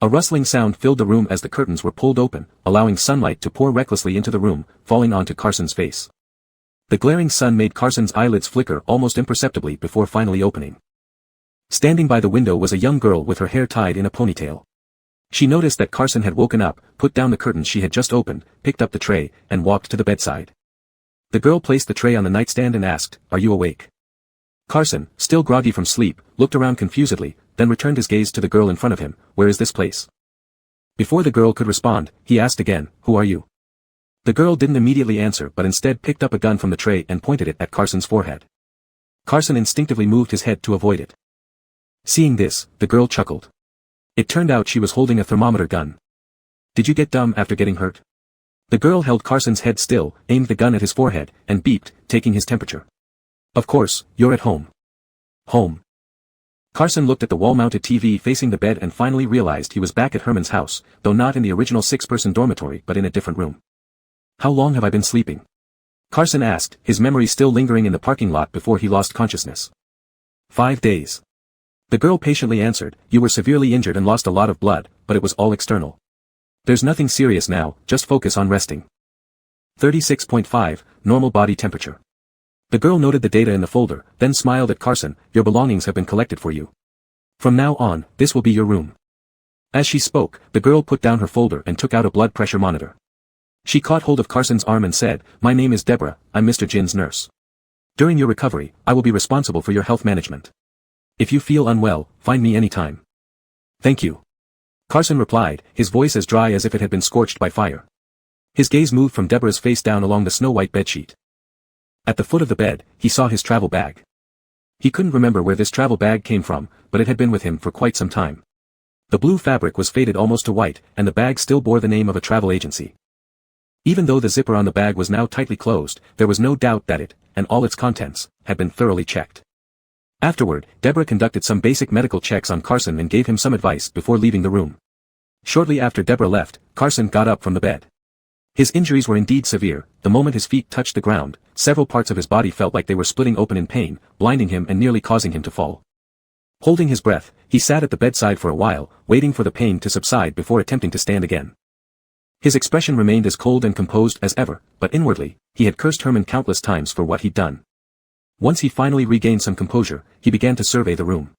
A rustling sound filled the room as the curtains were pulled open, allowing sunlight to pour recklessly into the room, falling onto Carson's face. The glaring sun made Carson's eyelids flicker almost imperceptibly before finally opening. Standing by the window was a young girl with her hair tied in a ponytail. She noticed that Carson had woken up, put down the curtains she had just opened, picked up the tray, and walked to the bedside. The girl placed the tray on the nightstand and asked, "Are you awake?" Carson, still groggy from sleep, looked around confusedly, then returned his gaze to the girl in front of him. "Where is this place?" Before the girl could respond, he asked again, "Who are you?" The girl didn't immediately answer but instead picked up a gun from the tray and pointed it at Carson's forehead. Carson instinctively moved his head to avoid it. Seeing this, the girl chuckled. It turned out she was holding a thermometer gun. "Did you get dumb after getting hurt?" The girl held Carson's head still, aimed the gun at his forehead, and beeped, taking his temperature. "Of course, you're at home." Home. Carson looked at the wall-mounted TV facing the bed and finally realized he was back at Herman's house, though not in the original 6-person dormitory but in a different room. "How long have I been sleeping?" Carson asked, his memory still lingering in the parking lot before he lost consciousness. 5 days. The girl patiently answered, "You were severely injured and lost a lot of blood, but it was all external. There's nothing serious now, just focus on resting." 36.5, normal body temperature. The girl noted the data in the folder, then smiled at Carson, "Your belongings have been collected for you. From now on, this will be your room." As she spoke, the girl put down her folder and took out a blood pressure monitor. She caught hold of Carson's arm and said, "My name is Deborah, I'm Mr. Jin's nurse. During your recovery, I will be responsible for your health management. If you feel unwell, find me anytime." "Thank you." Carson replied, his voice as dry as if it had been scorched by fire. His gaze moved from Deborah's face down along the snow-white bedsheet. At the foot of the bed, he saw his travel bag. He couldn't remember where this travel bag came from, but it had been with him for quite some time. The blue fabric was faded almost to white, and the bag still bore the name of a travel agency. Even though the zipper on the bag was now tightly closed, there was no doubt that it, and all its contents, had been thoroughly checked. Afterward, Deborah conducted some basic medical checks on Carson and gave him some advice before leaving the room. Shortly after Deborah left, Carson got up from the bed. His injuries were indeed severe. The moment his feet touched the ground, several parts of his body felt like they were splitting open in pain, blinding him and nearly causing him to fall. Holding his breath, he sat at the bedside for a while, waiting for the pain to subside before attempting to stand again. His expression remained as cold and composed as ever, but inwardly, he had cursed Herman countless times for what he'd done. Once he finally regained some composure, he began to survey the room.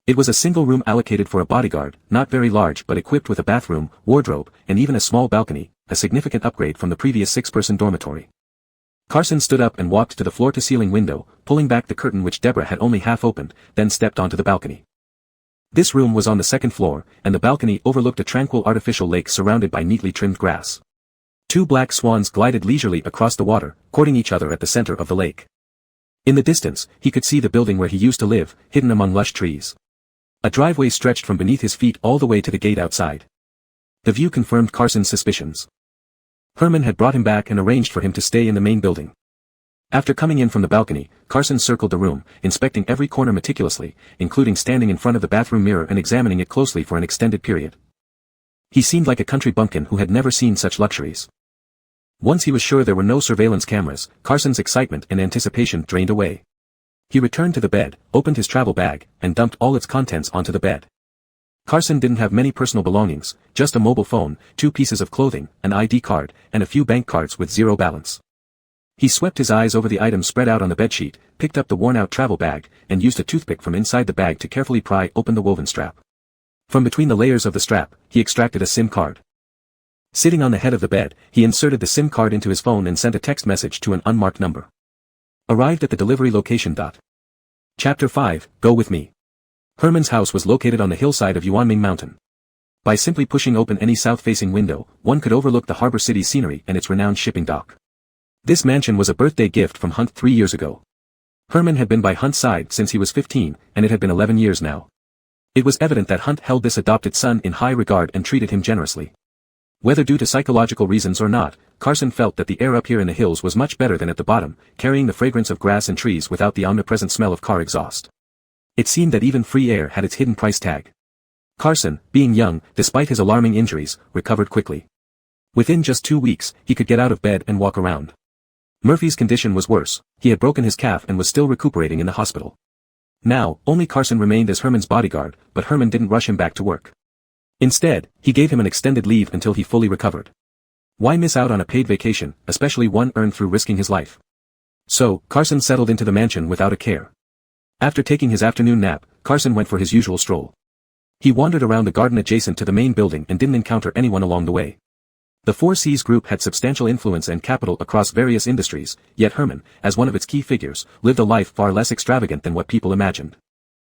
It was a single room allocated for a bodyguard, not very large but equipped with a bathroom, wardrobe, and even a small balcony, a significant upgrade from the previous 6-person dormitory. Carson stood up and walked to the floor-to-ceiling window, pulling back the curtain which Deborah had only half opened, then stepped onto the balcony. This room was on the second floor, and the balcony overlooked a tranquil artificial lake surrounded by neatly trimmed grass. Two black swans glided leisurely across the water, courting each other at the center of the lake. In the distance, he could see the building where he used to live, hidden among lush trees. A driveway stretched from beneath his feet all the way to the gate outside. The view confirmed Carson's suspicions. Herman had brought him back and arranged for him to stay in the main building. After coming in from the balcony, Carson circled the room, inspecting every corner meticulously, including standing in front of the bathroom mirror and examining it closely for an extended period. He seemed like a country bumpkin who had never seen such luxuries. Once he was sure there were no surveillance cameras, Carson's excitement and anticipation drained away. He returned to the bed, opened his travel bag, and dumped all its contents onto the bed. Carson didn't have many personal belongings, just a mobile phone, 2 pieces of clothing, an ID card, and a few bank cards with zero balance. He swept his eyes over the items spread out on the bedsheet, picked up the worn-out travel bag, and used a toothpick from inside the bag to carefully pry open the woven strap. From between the layers of the strap, he extracted a SIM card. Sitting on the head of the bed, he inserted the SIM card into his phone and sent a text message to an unmarked number. Arrived at the delivery location. Chapter 5, Go With Me. Herman's house was located on the hillside of Yuanming Mountain. By simply pushing open any south-facing window, one could overlook the harbor city's scenery and its renowned shipping dock. This mansion was a birthday gift from Hunt 3 years ago. Herman had been by Hunt's side since he was 15, and it had been 11 years now. It was evident that Hunt held this adopted son in high regard and treated him generously. Whether due to psychological reasons or not, Carson felt that the air up here in the hills was much better than at the bottom, carrying the fragrance of grass and trees without the omnipresent smell of car exhaust. It seemed that even free air had its hidden price tag. Carson, being young, despite his alarming injuries, recovered quickly. Within just 2 weeks, he could get out of bed and walk around. Murphy's condition was worse. He had broken his calf and was still recuperating in the hospital. Now, only Carson remained as Herman's bodyguard, but Herman didn't rush him back to work. Instead, he gave him an extended leave until he fully recovered. Why miss out on a paid vacation, especially one earned through risking his life? So, Carson settled into the mansion without a care. After taking his afternoon nap, Carson went for his usual stroll. He wandered around the garden adjacent to the main building and didn't encounter anyone along the way. The Four Seas Group had substantial influence and capital across various industries, yet Herman, as one of its key figures, lived a life far less extravagant than what people imagined.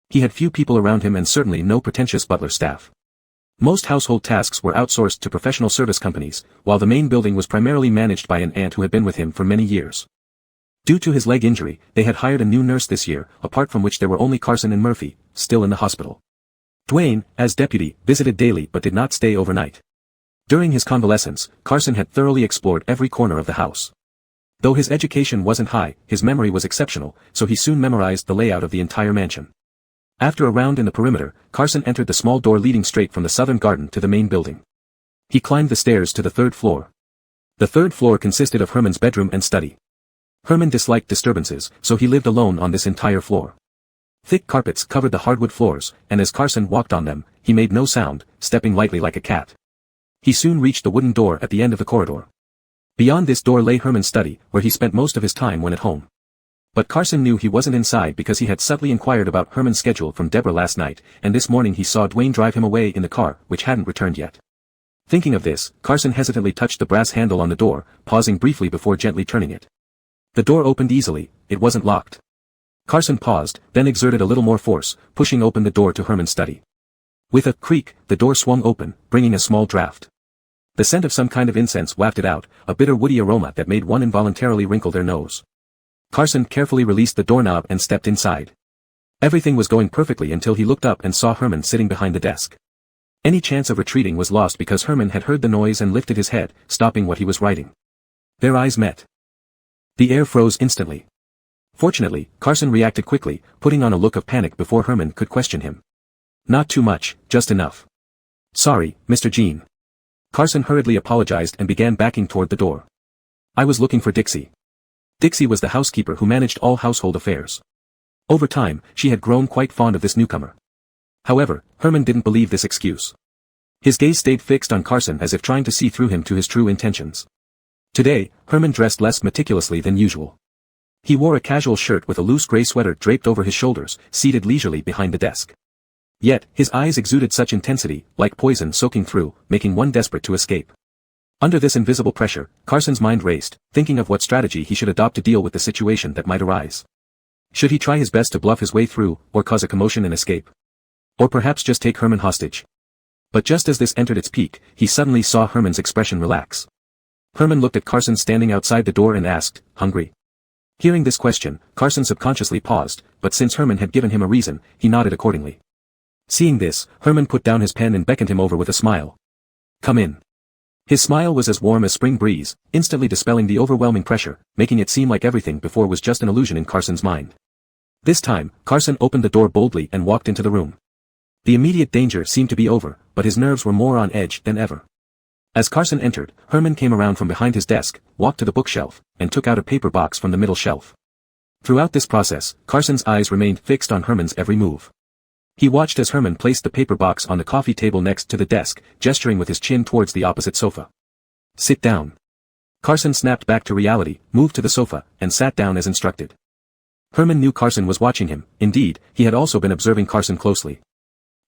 He had few people around him and certainly no pretentious butler staff. Most household tasks were outsourced to professional service companies, while the main building was primarily managed by an aunt who had been with him for many years. Due to his leg injury, they had hired a new nurse this year, apart from which there were only Carson and Murphy, still in the hospital. Dwayne, as deputy, visited daily but did not stay overnight. During his convalescence, Carson had thoroughly explored every corner of the house. Though his education wasn't high, his memory was exceptional, so he soon memorized the layout of the entire mansion. After a round in the perimeter, Carson entered the small door leading straight from the southern garden to the main building. He climbed the stairs to the 3rd floor. The 3rd floor consisted of Herman's bedroom and study. Herman disliked disturbances, so he lived alone on this entire floor. Thick carpets covered the hardwood floors, and as Carson walked on them, he made no sound, stepping lightly like a cat. He soon reached the wooden door at the end of the corridor. Beyond this door lay Herman's study, where he spent most of his time when at home. But Carson knew he wasn't inside because he had subtly inquired about Herman's schedule from Deborah last night, and this morning he saw Dwayne drive him away in the car, which hadn't returned yet. Thinking of this, Carson hesitantly touched the brass handle on the door, pausing briefly before gently turning it. The door opened easily. It wasn't locked. Carson paused, then exerted a little more force, pushing open the door to Herman's study. With a creak, the door swung open, bringing a small draft. The scent of some kind of incense wafted out, a bitter woody aroma that made one involuntarily wrinkle their nose. Carson carefully released the doorknob and stepped inside. Everything was going perfectly until he looked up and saw Herman sitting behind the desk. Any chance of retreating was lost because Herman had heard the noise and lifted his head, stopping what he was writing. Their eyes met. The air froze instantly. Fortunately, Carson reacted quickly, putting on a look of panic before Herman could question him. Not too much, just enough. Sorry, Mr. Jean. Carson hurriedly apologized and began backing toward the door. I was looking for Dixie. Dixie was the housekeeper who managed all household affairs. Over time, she had grown quite fond of this newcomer. However, Herman didn't believe this excuse. His gaze stayed fixed on Carson as if trying to see through him to his true intentions. Today, Herman dressed less meticulously than usual. He wore a casual shirt with a loose gray sweater draped over his shoulders, seated leisurely behind the desk. Yet, his eyes exuded such intensity, like poison soaking through, making one desperate to escape. Under this invisible pressure, Carson's mind raced, thinking of what strategy he should adopt to deal with the situation that might arise. Should he try his best to bluff his way through, or cause a commotion and escape? Or perhaps just take Herman hostage? But just as this entered its peak, he suddenly saw Herman's expression relax. Herman looked at Carson standing outside the door and asked, "Hungry?" Hearing this question, Carson subconsciously paused, but since Herman had given him a reason, he nodded accordingly. Seeing this, Herman put down his pen and beckoned him over with a smile. "Come in." His smile was as warm as spring breeze, instantly dispelling the overwhelming pressure, making it seem like everything before was just an illusion in Carson's mind. This time, Carson opened the door boldly and walked into the room. The immediate danger seemed to be over, but his nerves were more on edge than ever. As Carson entered, Herman came around from behind his desk, walked to the bookshelf, and took out a paper box from the middle shelf. Throughout this process, Carson's eyes remained fixed on Herman's every move. He watched as Herman placed the paper box on the coffee table next to the desk, gesturing with his chin towards the opposite sofa. "Sit down." Carson snapped back to reality, moved to the sofa, and sat down as instructed. Herman knew Carson was watching him. Indeed, he had also been observing Carson closely.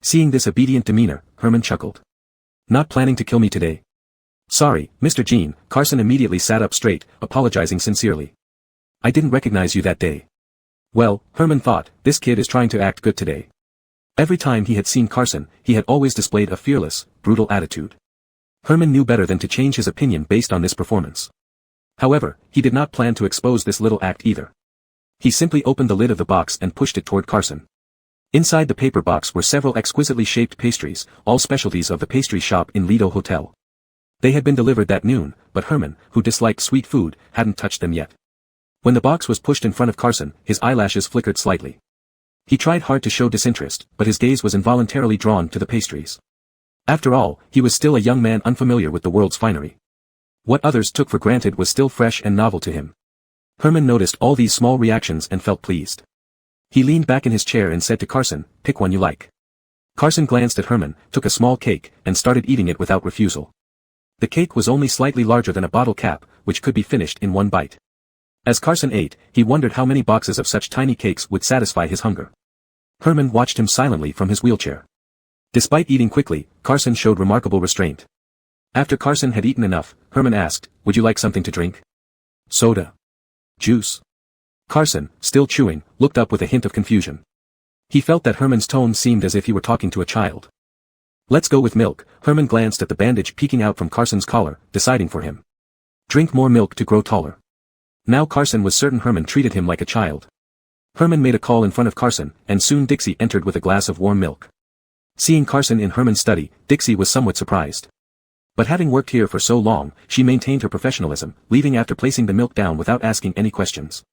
Seeing this obedient demeanor, Herman chuckled. "Not planning to kill me today?" "Sorry, Mr. Jean." Carson immediately sat up straight, apologizing sincerely. "I didn't recognize you that day." Well, Herman thought, this kid is trying to act good today. Every time he had seen Carson, he had always displayed a fearless, brutal attitude. Herman knew better than to change his opinion based on this performance. However, he did not plan to expose this little act either. He simply opened the lid of the box and pushed it toward Carson. Inside the paper box were several exquisitely shaped pastries, all specialties of the pastry shop in Lido Hotel. They had been delivered that noon, but Herman, who disliked sweet food, hadn't touched them yet. When the box was pushed in front of Carson, his eyelashes flickered slightly. He tried hard to show disinterest, but his gaze was involuntarily drawn to the pastries. After all, he was still a young man unfamiliar with the world's finery. What others took for granted was still fresh and novel to him. Herman noticed all these small reactions and felt pleased. He leaned back in his chair and said to Carson, "Pick one you like." Carson glanced at Herman, took a small cake, and started eating it without refusal. The cake was only slightly larger than a bottle cap, which could be finished in one bite. As Carson ate, he wondered how many boxes of such tiny cakes would satisfy his hunger. Herman watched him silently from his wheelchair. Despite eating quickly, Carson showed remarkable restraint. After Carson had eaten enough, Herman asked, "Would you like something to drink? Soda? Juice?" Carson, still chewing, looked up with a hint of confusion. He felt that Herman's tone seemed as if he were talking to a child. "Let's go with milk." Herman glanced at the bandage peeking out from Carson's collar, deciding for him. "Drink more milk to grow taller." Now Carson was certain Herman treated him like a child. Herman made a call in front of Carson, and soon Dixie entered with a glass of warm milk. Seeing Carson in Herman's study, Dixie was somewhat surprised. But having worked here for so long, she maintained her professionalism, leaving after placing the milk down without asking any questions.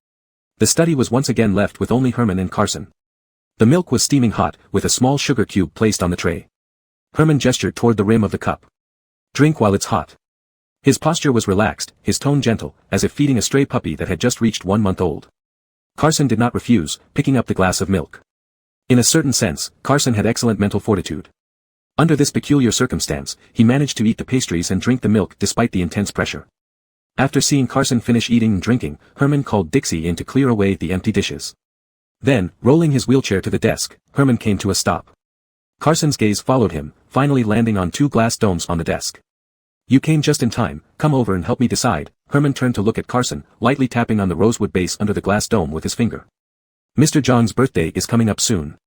The study was once again left with only Herman and Carson. The milk was steaming hot, with a small sugar cube placed on the tray. Herman gestured toward the rim of the cup. "Drink while it's hot." His posture was relaxed, his tone gentle, as if feeding a stray puppy that had just reached 1 month old. Carson did not refuse, picking up the glass of milk. In a certain sense, Carson had excellent mental fortitude. Under this peculiar circumstance, he managed to eat the pastries and drink the milk despite the intense pressure. After seeing Carson finish eating and drinking, Herman called Dixie in to clear away the empty dishes. Then, rolling his wheelchair to the desk, Herman came to a stop. Carson's gaze followed him, finally landing on 2 glass domes on the desk. "You came just in time, come over and help me decide." Herman turned to look at Carson, lightly tapping on the rosewood base under the glass dome with his finger. "Mr. Zhang's birthday is coming up soon.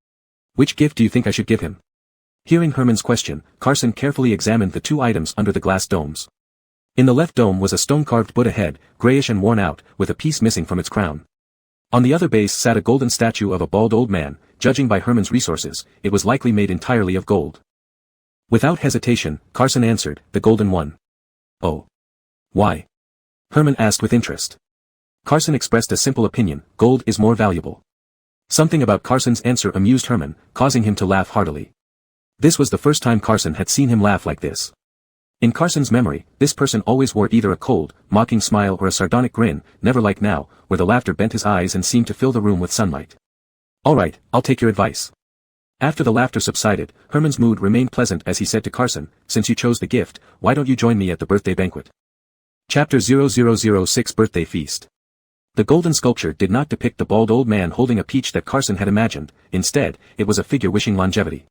Which gift do you think I should give him?" Hearing Herman's question, Carson carefully examined the 2 items under the glass domes. In the left dome was a stone-carved Buddha head, grayish and worn out, with a piece missing from its crown. On the other base sat a golden statue of a bald old man. Judging by Herman's resources, it was likely made entirely of gold. Without hesitation, Carson answered, "The golden one." "Oh. Why?" Herman asked with interest. Carson expressed a simple opinion: gold is more valuable. Something about Carson's answer amused Herman, causing him to laugh heartily. This was the first time Carson had seen him laugh like this. In Carson's memory, this person always wore either a cold, mocking smile or a sardonic grin, never like now, where the laughter bent his eyes and seemed to fill the room with sunlight. "All right, I'll take your advice." After the laughter subsided, Herman's mood remained pleasant as he said to Carson, "Since you chose the gift, why don't you join me at the birthday banquet?" Chapter 0006 Birthday Feast. The golden sculpture did not depict the bald old man holding a peach that Carson had imagined. Instead, it was a figure wishing longevity.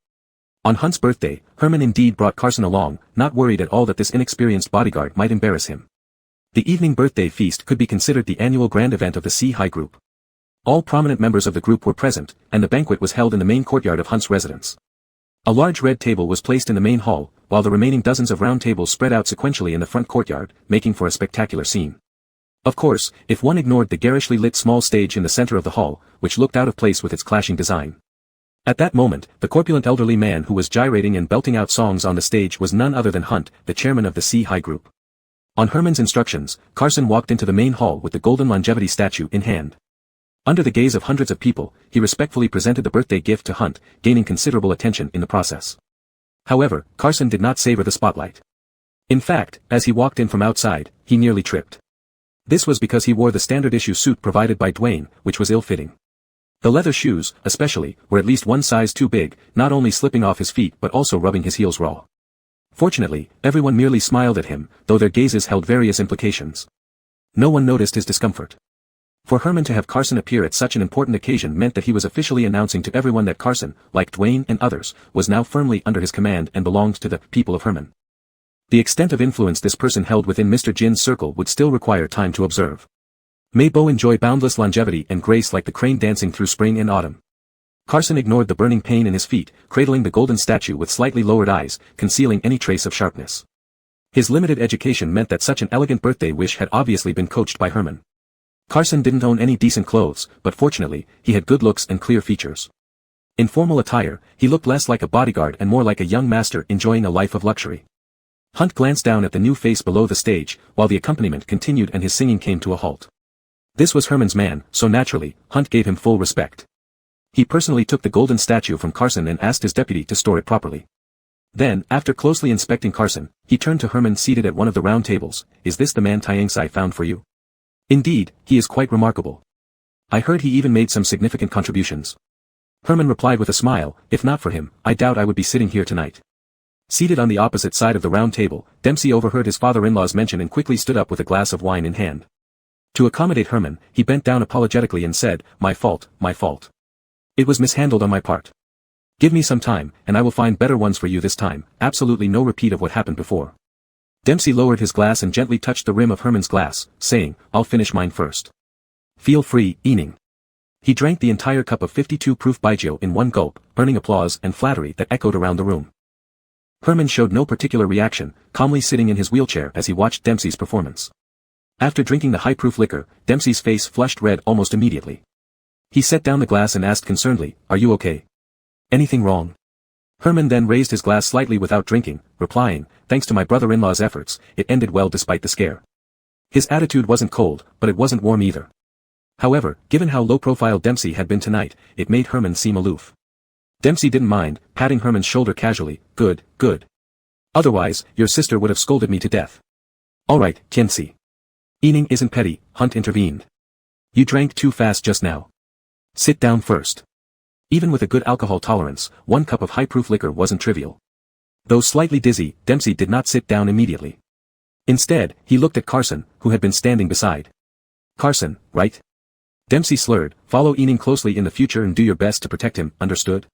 On Hunt's birthday, Herman indeed brought Carson along, not worried at all that this inexperienced bodyguard might embarrass him. The evening birthday feast could be considered the annual grand event of the C-High group. All prominent members of the group were present, and the banquet was held in the main courtyard of Hunt's residence. A large red table was placed in the main hall, while the remaining dozens of round tables spread out sequentially in the front courtyard, making for a spectacular scene. Of course, if one ignored the garishly lit small stage in the center of the hall, which looked out of place with its clashing design. At that moment, the corpulent elderly man who was gyrating and belting out songs on the stage was none other than Hunt, the chairman of the C-High group. On Herman's instructions, Carson walked into the main hall with the golden longevity statue in hand. Under the gaze of hundreds of people, he respectfully presented the birthday gift to Hunt, gaining considerable attention in the process. However, Carson did not savor the spotlight. In fact, as he walked in from outside, he nearly tripped. This was because he wore the standard-issue suit provided by Dwayne, which was ill-fitting. The leather shoes, especially, were at least one size too big, not only slipping off his feet but also rubbing his heels raw. Fortunately, everyone merely smiled at him, though their gazes held various implications. No one noticed his discomfort. For Herman to have Carson appear at such an important occasion meant that he was officially announcing to everyone that Carson, like Dwayne and others, was now firmly under his command and belonged to the people of Herman. The extent of influence this person held within Mr. Jin's circle would still require time to observe. May Bo enjoy boundless longevity and grace like the crane dancing through spring and autumn. Carson ignored the burning pain in his feet, cradling the golden statue with slightly lowered eyes, concealing any trace of sharpness. His limited education meant that such an elegant birthday wish had obviously been coached by Herman. Carson didn't own any decent clothes, but fortunately, he had good looks and clear features. In formal attire, he looked less like a bodyguard and more like a young master enjoying a life of luxury. Hunt glanced down at the new face below the stage, while the accompaniment continued and his singing came to a halt. This was Herman's man, so naturally, Hunt gave him full respect. He personally took the golden statue from Carson and asked his deputy to store it properly. Then, after closely inspecting Carson, he turned to Herman seated at one of the round tables. "Is this the man Tiengsai found for you?" "Indeed, he is quite remarkable. I heard he even made some significant contributions." Herman replied with a smile, "If not for him, I doubt I would be sitting here tonight." Seated on the opposite side of the round table, Dempsey overheard his father-in-law's mention and quickly stood up with a glass of wine in hand. To accommodate Herman, he bent down apologetically and said, my fault. It was mishandled on my part. Give me some time, and I will find better ones for you this time, absolutely no repeat of what happened before." Dempsey lowered his glass and gently touched the rim of Herman's glass, saying, "I'll finish mine first." "Feel free, Ening." He drank the entire cup of 52 proof baijiu in one gulp, earning applause and flattery that echoed around the room. Herman showed no particular reaction, calmly sitting in his wheelchair as he watched Dempsey's performance. After drinking the high-proof liquor, Dempsey's face flushed red almost immediately. He set down the glass and asked concernedly, "Are you okay? Anything wrong?" Herman then raised his glass slightly without drinking, replying, "Thanks to my brother-in-law's efforts, it ended well despite the scare." His attitude wasn't cold, but it wasn't warm either. However, given how low-profile Dempsey had been tonight, it made Herman seem aloof. Dempsey didn't mind, patting Herman's shoulder casually, Good. Otherwise, your sister would have scolded me to death." "All right, Kinsey. Ening isn't petty," Hunt intervened. "You drank too fast just now. Sit down first." Even with a good alcohol tolerance, 1 cup of high-proof liquor wasn't trivial. Though slightly dizzy, Dempsey did not sit down immediately. Instead, he looked at Carson, who had been standing beside. "Carson, right?" Dempsey slurred, "Follow Ening closely in the future and do your best to protect him, understood?"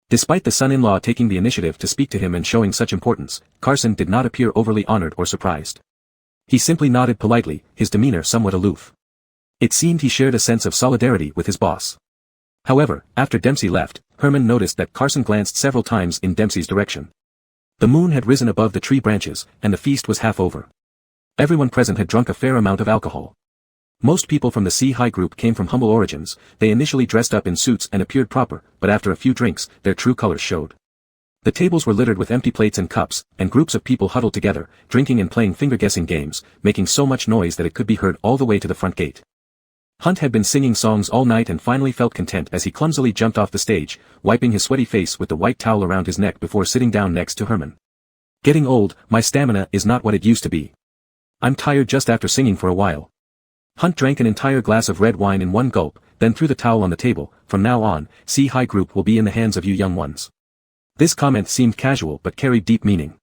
Despite the son-in-law taking the initiative to speak to him and showing such importance, Carson did not appear overly honored or surprised. He simply nodded politely, his demeanor somewhat aloof. It seemed he shared a sense of solidarity with his boss. However, after Dempsey left, Herman noticed that Carson glanced several times in Dempsey's direction. The moon had risen above the tree branches, and the feast was half over. Everyone present had drunk a fair amount of alcohol. Most people from the C-High group came from humble origins. They initially dressed up in suits and appeared proper, but after a few drinks, their true colors showed. The tables were littered with empty plates and cups, and groups of people huddled together, drinking and playing finger-guessing games, making so much noise that it could be heard all the way to the front gate. Hunt had been singing songs all night and finally felt content as he clumsily jumped off the stage, wiping his sweaty face with the white towel around his neck before sitting down next to Herman. "Getting old, my stamina is not what it used to be. I'm tired just after singing for a while." Hunt drank an entire glass of red wine in one gulp, then threw the towel on the table. "From now on, C-High group will be in the hands of you young ones." This comment seemed casual but carried deep meaning.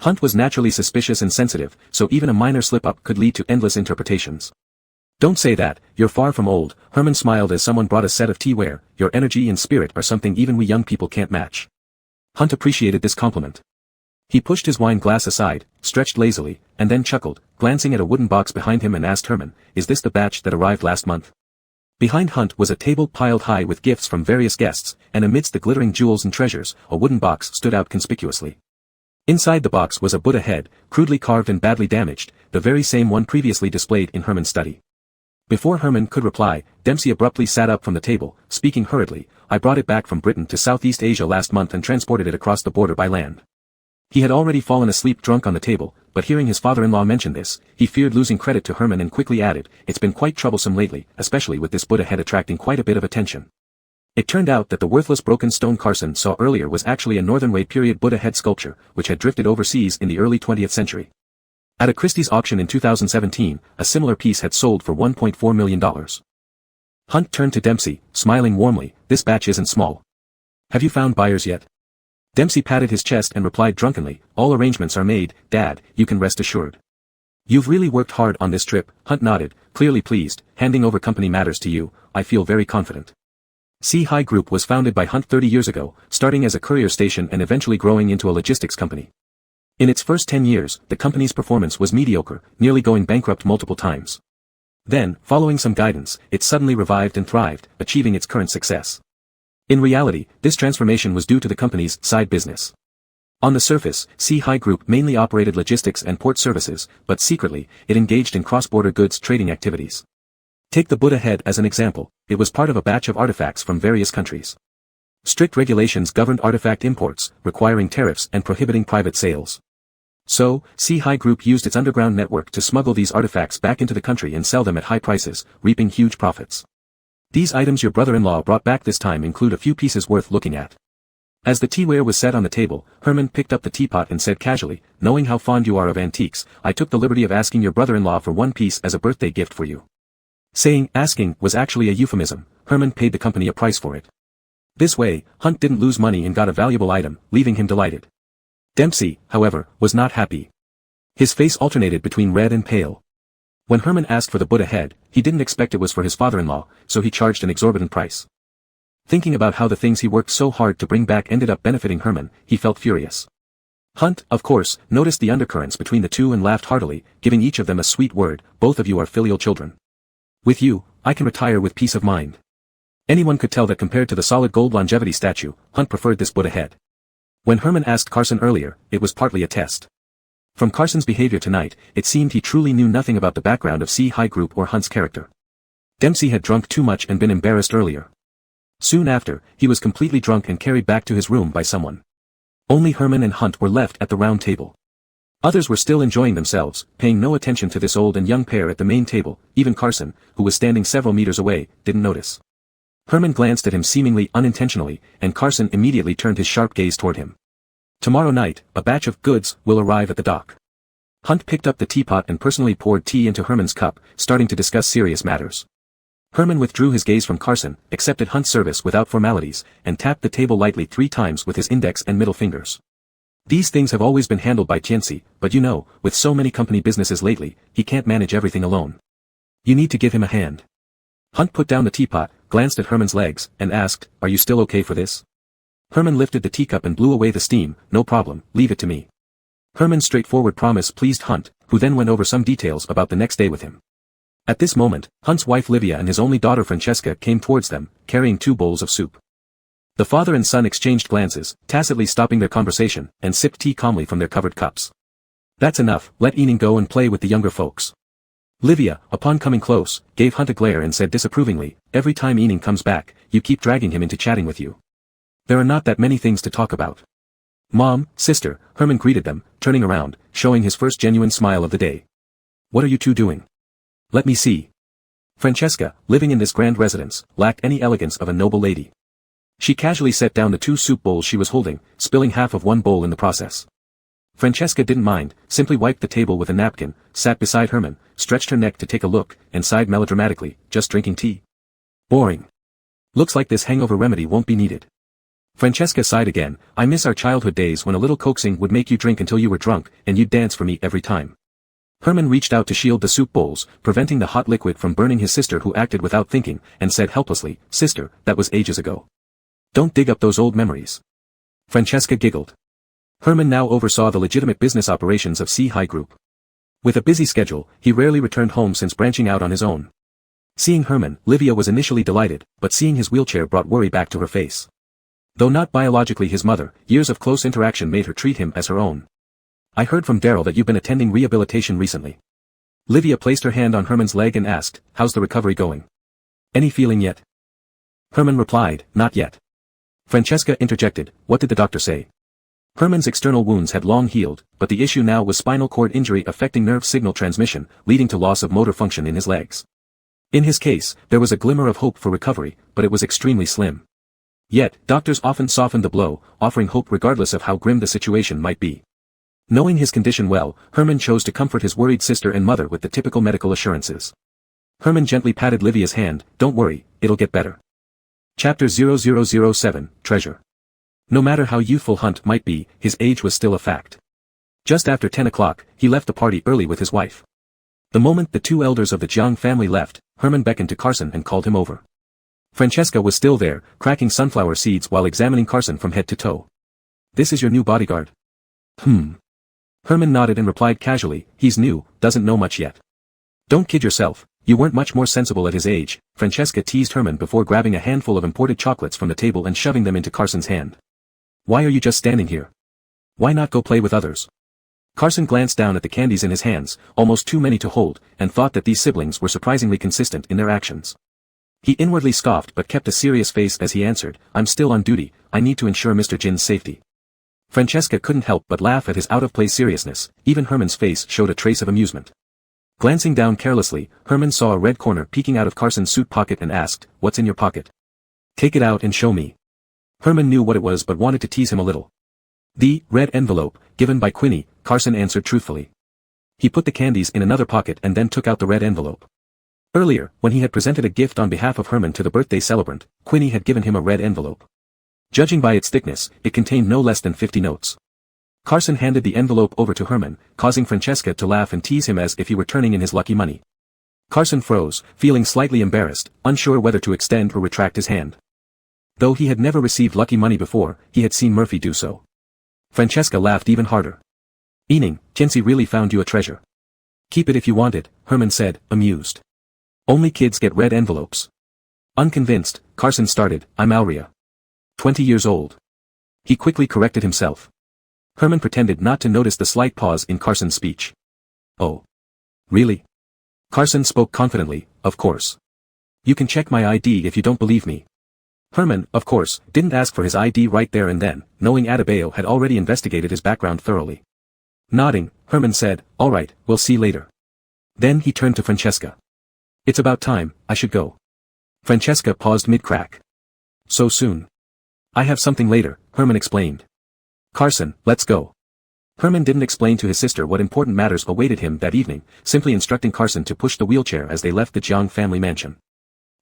Hunt was naturally suspicious and sensitive, so even a minor slip-up could lead to endless interpretations. "Don't say that, you're far from old," Herman smiled as someone brought a set of teaware. "Your energy and spirit are something even we young people can't match." Hunt appreciated this compliment. He pushed his wine glass aside, stretched lazily, and then chuckled, glancing at a wooden box behind him and asked Herman, "Is this the batch that arrived last month?" Behind Hunt was a table piled high with gifts from various guests, and amidst the glittering jewels and treasures, a wooden box stood out conspicuously. Inside the box was a Buddha head, crudely carved and badly damaged, the very same one previously displayed in Herman's study. Before Herman could reply, Dempsey abruptly sat up from the table, speaking hurriedly, "I brought it back from Britain to Southeast Asia last month and transported it across the border by land." He had already fallen asleep drunk on the table, but hearing his father-in-law mention this, he feared losing credit to Herman and quickly added, "It's been quite troublesome lately, especially with this Buddha head attracting quite a bit of attention." It turned out that the worthless broken stone Carson saw earlier was actually a Northern Way period Buddha head sculpture, which had drifted overseas in the early 20th century. At a Christie's auction in 2017, a similar piece had sold for $1.4 million. Hunt turned to Dempsey, smiling warmly, "This batch isn't small. Have you found buyers yet?" Dempsey patted his chest and replied drunkenly, "All arrangements are made, Dad, you can rest assured." "You've really worked hard on this trip," Hunt nodded, clearly pleased, "handing over company matters to you, I feel very confident." C-High Group was founded by Hunt 30 years ago, starting as a courier station and eventually growing into a logistics company. In its first 10 years, the company's performance was mediocre, nearly going bankrupt multiple times. Then, following some guidance, it suddenly revived and thrived, achieving its current success. In reality, this transformation was due to the company's side business. On the surface, C-High Group mainly operated logistics and port services, but secretly, it engaged in cross-border goods trading activities. Take the Buddha head as an example, it was part of a batch of artifacts from various countries. Strict regulations governed artifact imports, requiring tariffs and prohibiting private sales. So, C-High Group used its underground network to smuggle these artifacts back into the country and sell them at high prices, reaping huge profits. These items your brother-in-law brought back this time include a few pieces worth looking at. As the teaware was set on the table, Herman picked up the teapot and said casually, "Knowing how fond you are of antiques, I took the liberty of asking your brother-in-law for one piece as a birthday gift for you." Saying "asking" was actually a euphemism. Herman paid the company a price for it. This way, Hunt didn't lose money and got a valuable item, leaving him delighted. Dempsey, however, was not happy. His face alternated between red and pale. When Herman asked for the Buddha head, he didn't expect it was for his father-in-law, so he charged an exorbitant price. Thinking about how the things he worked so hard to bring back ended up benefiting Herman, he felt furious. Hunt, of course, noticed the undercurrents between the two and laughed heartily, giving each of them a sweet word, "Both of you are filial children. With you, I can retire with peace of mind." Anyone could tell that compared to the solid gold longevity statue, Hunt preferred this Buddha head. When Herman asked Carson earlier, it was partly a test. From Carson's behavior tonight, it seemed he truly knew nothing about the background of C-High Group or Hunt's character. Dempsey had drunk too much and been embarrassed earlier. Soon after, he was completely drunk and carried back to his room by someone. Only Herman and Hunt were left at the round table. Others were still enjoying themselves, paying no attention to this old and young pair at the main table. Even Carson, who was standing several meters away, didn't notice. Herman glanced at him seemingly unintentionally, and Carson immediately turned his sharp gaze toward him. "Tomorrow night, a batch of goods will arrive at the dock." Hunt picked up the teapot and personally poured tea into Herman's cup, starting to discuss serious matters. Herman withdrew his gaze from Carson, accepted Hunt's service without formalities, and tapped the table lightly 3 times with his index and middle fingers. "These things have always been handled by Tianci, but you know, with so many company businesses lately, he can't manage everything alone. You need to give him a hand." Hunt put down the teapot, glanced at Herman's legs, and asked, "Are you still okay for this?" Herman lifted the teacup and blew away the steam. "No problem, leave it to me." Herman's straightforward promise pleased Hunt, who then went over some details about the next day with him. At this moment, Hunt's wife Livia and his only daughter Francesca came towards them, carrying 2 bowls of soup. The father and son exchanged glances, tacitly stopping their conversation, and sipped tea calmly from their covered cups. "That's enough, let Enid go and play with the younger folks." Livia, upon coming close, gave Hunt a glare and said disapprovingly, "Every time Enid comes back, you keep dragging him into chatting with you. There are not that many things to talk about." "Mom, sister," Herman greeted them, turning around, showing his first genuine smile of the day. "What are you two doing?" "Let me see." Francesca, living in this grand residence, lacked any elegance of a noble lady. She casually set down the 2 soup bowls she was holding, spilling half of one bowl in the process. Francesca didn't mind, simply wiped the table with a napkin, sat beside Herman, stretched her neck to take a look, and sighed melodramatically, "Just drinking tea. Boring. Looks like this hangover remedy won't be needed." Francesca sighed again, "I miss our childhood days when a little coaxing would make you drink until you were drunk, and you'd dance for me every time." Herman reached out to shield the soup bowls, preventing the hot liquid from burning his sister who acted without thinking, and said helplessly, "Sister, that was ages ago. Don't dig up those old memories." Francesca giggled. Herman now oversaw the legitimate business operations of C-High Group. With a busy schedule, he rarely returned home since branching out on his own. Seeing Herman, Livia was initially delighted, but seeing his wheelchair brought worry back to her face. Though not biologically his mother, years of close interaction made her treat him as her own. I heard from Daryl that you've been attending rehabilitation recently. Livia placed her hand on Herman's leg and asked, how's the recovery going? Any feeling yet? Herman replied, not yet. Francesca interjected, what did the doctor say? Herman's external wounds had long healed, but the issue now was spinal cord injury affecting nerve signal transmission, leading to loss of motor function in his legs. In his case, there was a glimmer of hope for recovery, but it was extremely slim. Yet, doctors often softened the blow, offering hope regardless of how grim the situation might be. Knowing his condition well, Herman chose to comfort his worried sister and mother with the typical medical assurances. Herman gently patted Livia's hand, don't worry, it'll get better. Chapter 0007, Treasure. No matter how youthful Hunt might be, his age was still a fact. Just after 10 o'clock, he left the party early with his wife. The moment the two elders of the Jiang family left, Herman beckoned to Carson and called him over. Francesca was still there, cracking sunflower seeds while examining Carson from head to toe. This is your new bodyguard? Herman nodded and replied casually, he's new, doesn't know much yet. Don't kid yourself, you weren't much more sensible at his age, Francesca teased Herman before grabbing a handful of imported chocolates from the table and shoving them into Carson's hand. Why are you just standing here? Why not go play with others? Carson glanced down at the candies in his hands, almost too many to hold, and thought that these siblings were surprisingly consistent in their actions. He inwardly scoffed but kept a serious face as he answered, I'm still on duty, I need to ensure Mr. Jin's safety. Francesca couldn't help but laugh at his out-of-place seriousness, even Herman's face showed a trace of amusement. Glancing down carelessly, Herman saw a red corner peeking out of Carson's suit pocket and asked, what's in your pocket? Take it out and show me. Herman knew what it was but wanted to tease him a little. The red envelope, given by Quinny, Carson answered truthfully. He put the candies in another pocket and then took out the red envelope. Earlier, when he had presented a gift on behalf of Herman to the birthday celebrant, Quinny had given him a red envelope. Judging by its thickness, it contained no less than 50 notes. Carson handed the envelope over to Herman, causing Francesca to laugh and tease him as if he were turning in his lucky money. Carson froze, feeling slightly embarrassed, unsure whether to extend or retract his hand. Though he had never received lucky money before, he had seen Murphy do so. Francesca laughed even harder. Ening, Chelsea really found you a treasure. Keep it if you want it, Herman said, amused. Only kids get red envelopes. Unconvinced, Carson started, I'm Aurea. 20 years old. He quickly corrected himself. Herman pretended not to notice the slight pause in Carson's speech. Oh. Really? Carson spoke confidently, of course. You can check my ID if you don't believe me. Herman, of course, didn't ask for his ID right there and then, knowing Adebayo had already investigated his background thoroughly. Nodding, Herman said, all right, we'll see later. Then he turned to Francesca. It's about time, I should go. Francesca paused mid-crack. So soon? I have something later, Herman explained. Carson, let's go. Herman didn't explain to his sister what important matters awaited him that evening, simply instructing Carson to push the wheelchair as they left the Jiang family mansion.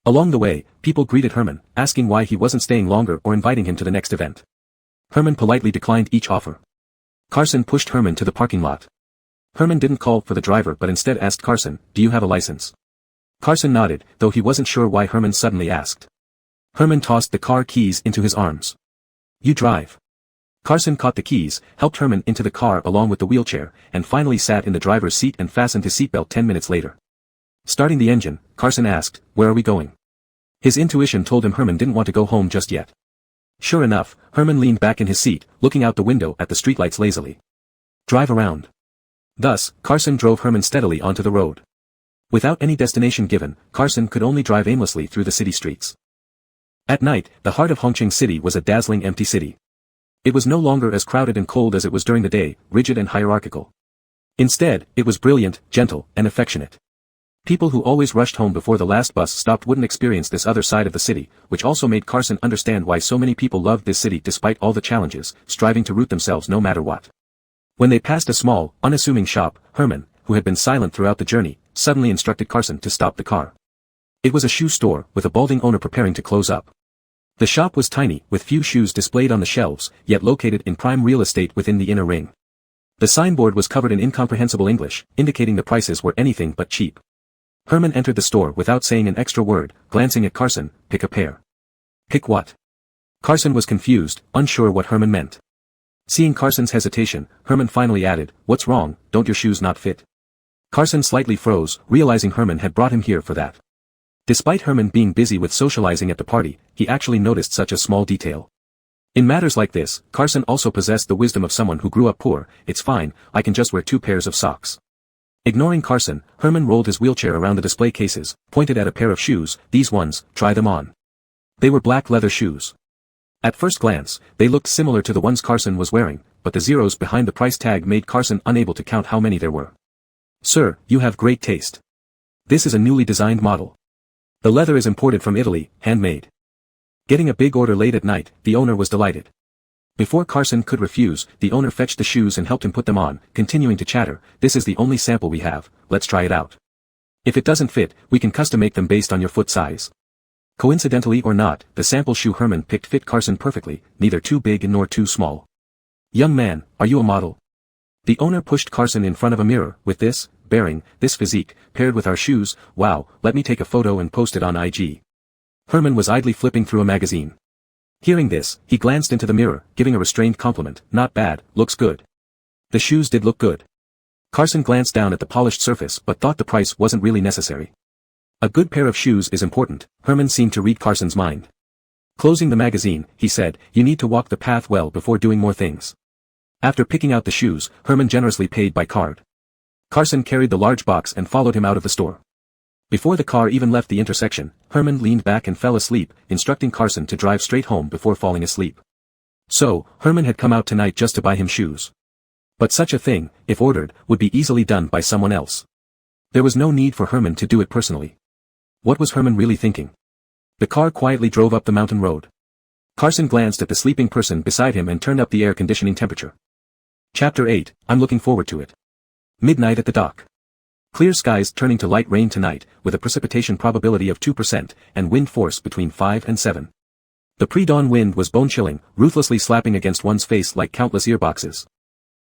Along the way, people greeted Herman, asking why he wasn't staying longer or inviting him to the next event. Herman politely declined each offer. Carson pushed Herman to the parking lot. Herman didn't call for the driver but instead asked Carson, do you have a license? Carson nodded, though he wasn't sure why Herman suddenly asked. Herman tossed the car keys into his arms. You drive. Carson caught the keys, helped Herman into the car along with the wheelchair, and finally sat in the driver's seat and fastened his seatbelt 10 minutes later. Starting the engine, Carson asked, where are we going? His intuition told him Herman didn't want to go home just yet. Sure enough, Herman leaned back in his seat, looking out the window at the streetlights lazily. Drive around. Thus, Carson drove Herman steadily onto the road. Without any destination given, Carson could only drive aimlessly through the city streets. At night, the heart of Hongqing City was a dazzling empty city. It was no longer as crowded and cold as it was during the day, rigid and hierarchical. Instead, it was brilliant, gentle, and affectionate. People who always rushed home before the last bus stopped wouldn't experience this other side of the city, which also made Carson understand why so many people loved this city despite all the challenges, striving to root themselves no matter what. When they passed a small, unassuming shop, Herman, who had been silent throughout the journey, suddenly instructed Carson to stop the car. It was a shoe store, with a balding owner preparing to close up. The shop was tiny, with few shoes displayed on the shelves, yet located in prime real estate within the inner ring. The signboard was covered in incomprehensible English, indicating the prices were anything but cheap. Herman entered the store without saying an extra word, glancing at Carson, pick a pair. Pick what? Carson was confused, unsure what Herman meant. Seeing Carson's hesitation, Herman finally added, "What's wrong, don't your shoes not fit?" Carson slightly froze, realizing Herman had brought him here for that. Despite Herman being busy with socializing at the party, he actually noticed such a small detail. In matters like this, Carson also possessed the wisdom of someone who grew up poor. "It's fine, I can just wear 2 pairs of socks." Ignoring Carson, Herman rolled his wheelchair around the display cases, pointed at a pair of shoes. "These ones, try them on." They were black leather shoes. At first glance, they looked similar to the ones Carson was wearing, but the zeros behind the price tag made Carson unable to count how many there were. "Sir, you have great taste. This is a newly designed model. The leather is imported from Italy, handmade." Getting a big order late at night, the owner was delighted. Before Carson could refuse, the owner fetched the shoes and helped him put them on, continuing to chatter, "This is the only sample we have, let's try it out. If it doesn't fit, we can custom make them based on your foot size." Coincidentally or not, the sample shoe Herman picked fit Carson perfectly, neither too big nor too small. "Young man, are you a model?" The owner pushed Carson in front of a mirror. "With this bearing, this physique, paired with our shoes, wow, let me take a photo and post it on IG." Herman was idly flipping through a magazine. Hearing this, he glanced into the mirror, giving a restrained compliment. "Not bad, looks good." The shoes did look good. Carson glanced down at the polished surface but thought the price wasn't really necessary. A good pair of shoes is important. Herman seemed to read Carson's mind. Closing the magazine, he said, "You need to walk the path well before doing more things." After picking out the shoes, Herman generously paid by card. Carson carried the large box and followed him out of the store. Before the car even left the intersection, Herman leaned back and fell asleep, instructing Carson to drive straight home before falling asleep. So, Herman had come out tonight just to buy him shoes. But such a thing, if ordered, would be easily done by someone else. There was no need for Herman to do it personally. What was Herman really thinking? The car quietly drove up the mountain road. Carson glanced at the sleeping person beside him and turned up the air conditioning temperature. Chapter 8, I'm looking forward to it. Midnight at the dock. Clear skies turning to light rain tonight, with a precipitation probability of 2%, and wind force between 5 and 7. The pre-dawn wind was bone-chilling, ruthlessly slapping against one's face like countless earboxes.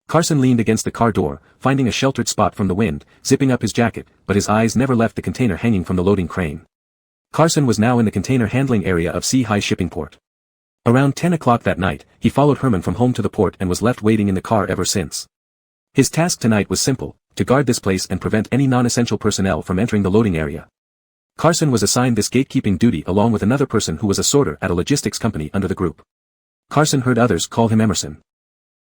Carson leaned against the car door, finding a sheltered spot from the wind, zipping up his jacket, but his eyes never left the container hanging from the loading crane. Carson was now in the container handling area of Sea-High Shipping Port. Around 10 o'clock that night, he followed Herman from home to the port and was left waiting in the car ever since. His task tonight was simple, to guard this place and prevent any non-essential personnel from entering the loading area. Carson was assigned this gatekeeping duty along with another person who was a sorter at a logistics company under the group. Carson heard others call him Emerson.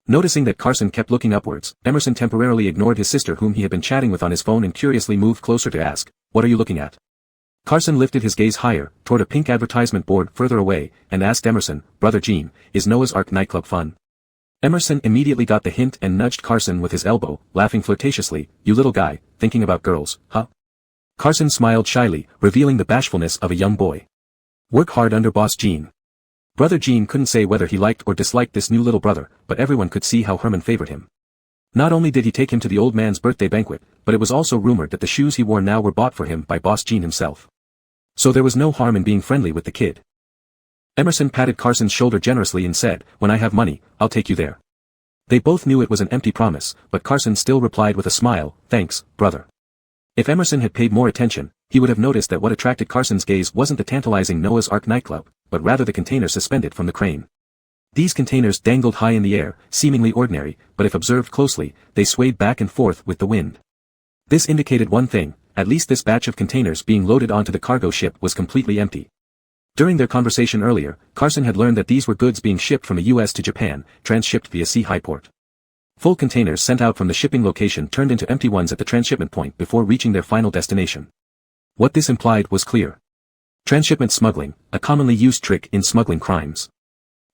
Noticing that Carson kept looking upwards, Emerson temporarily ignored his sister whom he had been chatting with on his phone and curiously moved closer to ask, "What are you looking at?" Carson lifted his gaze higher, toward a pink advertisement board further away, and asked Emerson, "Brother Gene, is Noah's Ark nightclub fun?" Emerson immediately got the hint and nudged Carson with his elbow, laughing flirtatiously, "You little guy, thinking about girls, huh?" Carson smiled shyly, revealing the bashfulness of a young boy. "Work hard under Boss Gene." Brother Gene couldn't say whether he liked or disliked this new little brother, but everyone could see how Herman favored him. Not only did he take him to the old man's birthday banquet, but it was also rumored that the shoes he wore now were bought for him by Boss Gene himself. So there was no harm in being friendly with the kid. Emerson patted Carson's shoulder generously and said, "When I have money, I'll take you there." They both knew it was an empty promise, but Carson still replied with a smile, "Thanks, brother." If Emerson had paid more attention, he would have noticed that what attracted Carson's gaze wasn't the tantalizing Noah's Ark nightclub, but rather the container suspended from the crane. These containers dangled high in the air, seemingly ordinary, but if observed closely, they swayed back and forth with the wind. This indicated one thing, at least this batch of containers being loaded onto the cargo ship was completely empty. During their conversation earlier, Carson had learned that these were goods being shipped from the US to Japan, transshipped via Sea-High Port. Full containers sent out from the shipping location turned into empty ones at the transshipment point before reaching their final destination. What this implied was clear. Transshipment smuggling, a commonly used trick in smuggling crimes.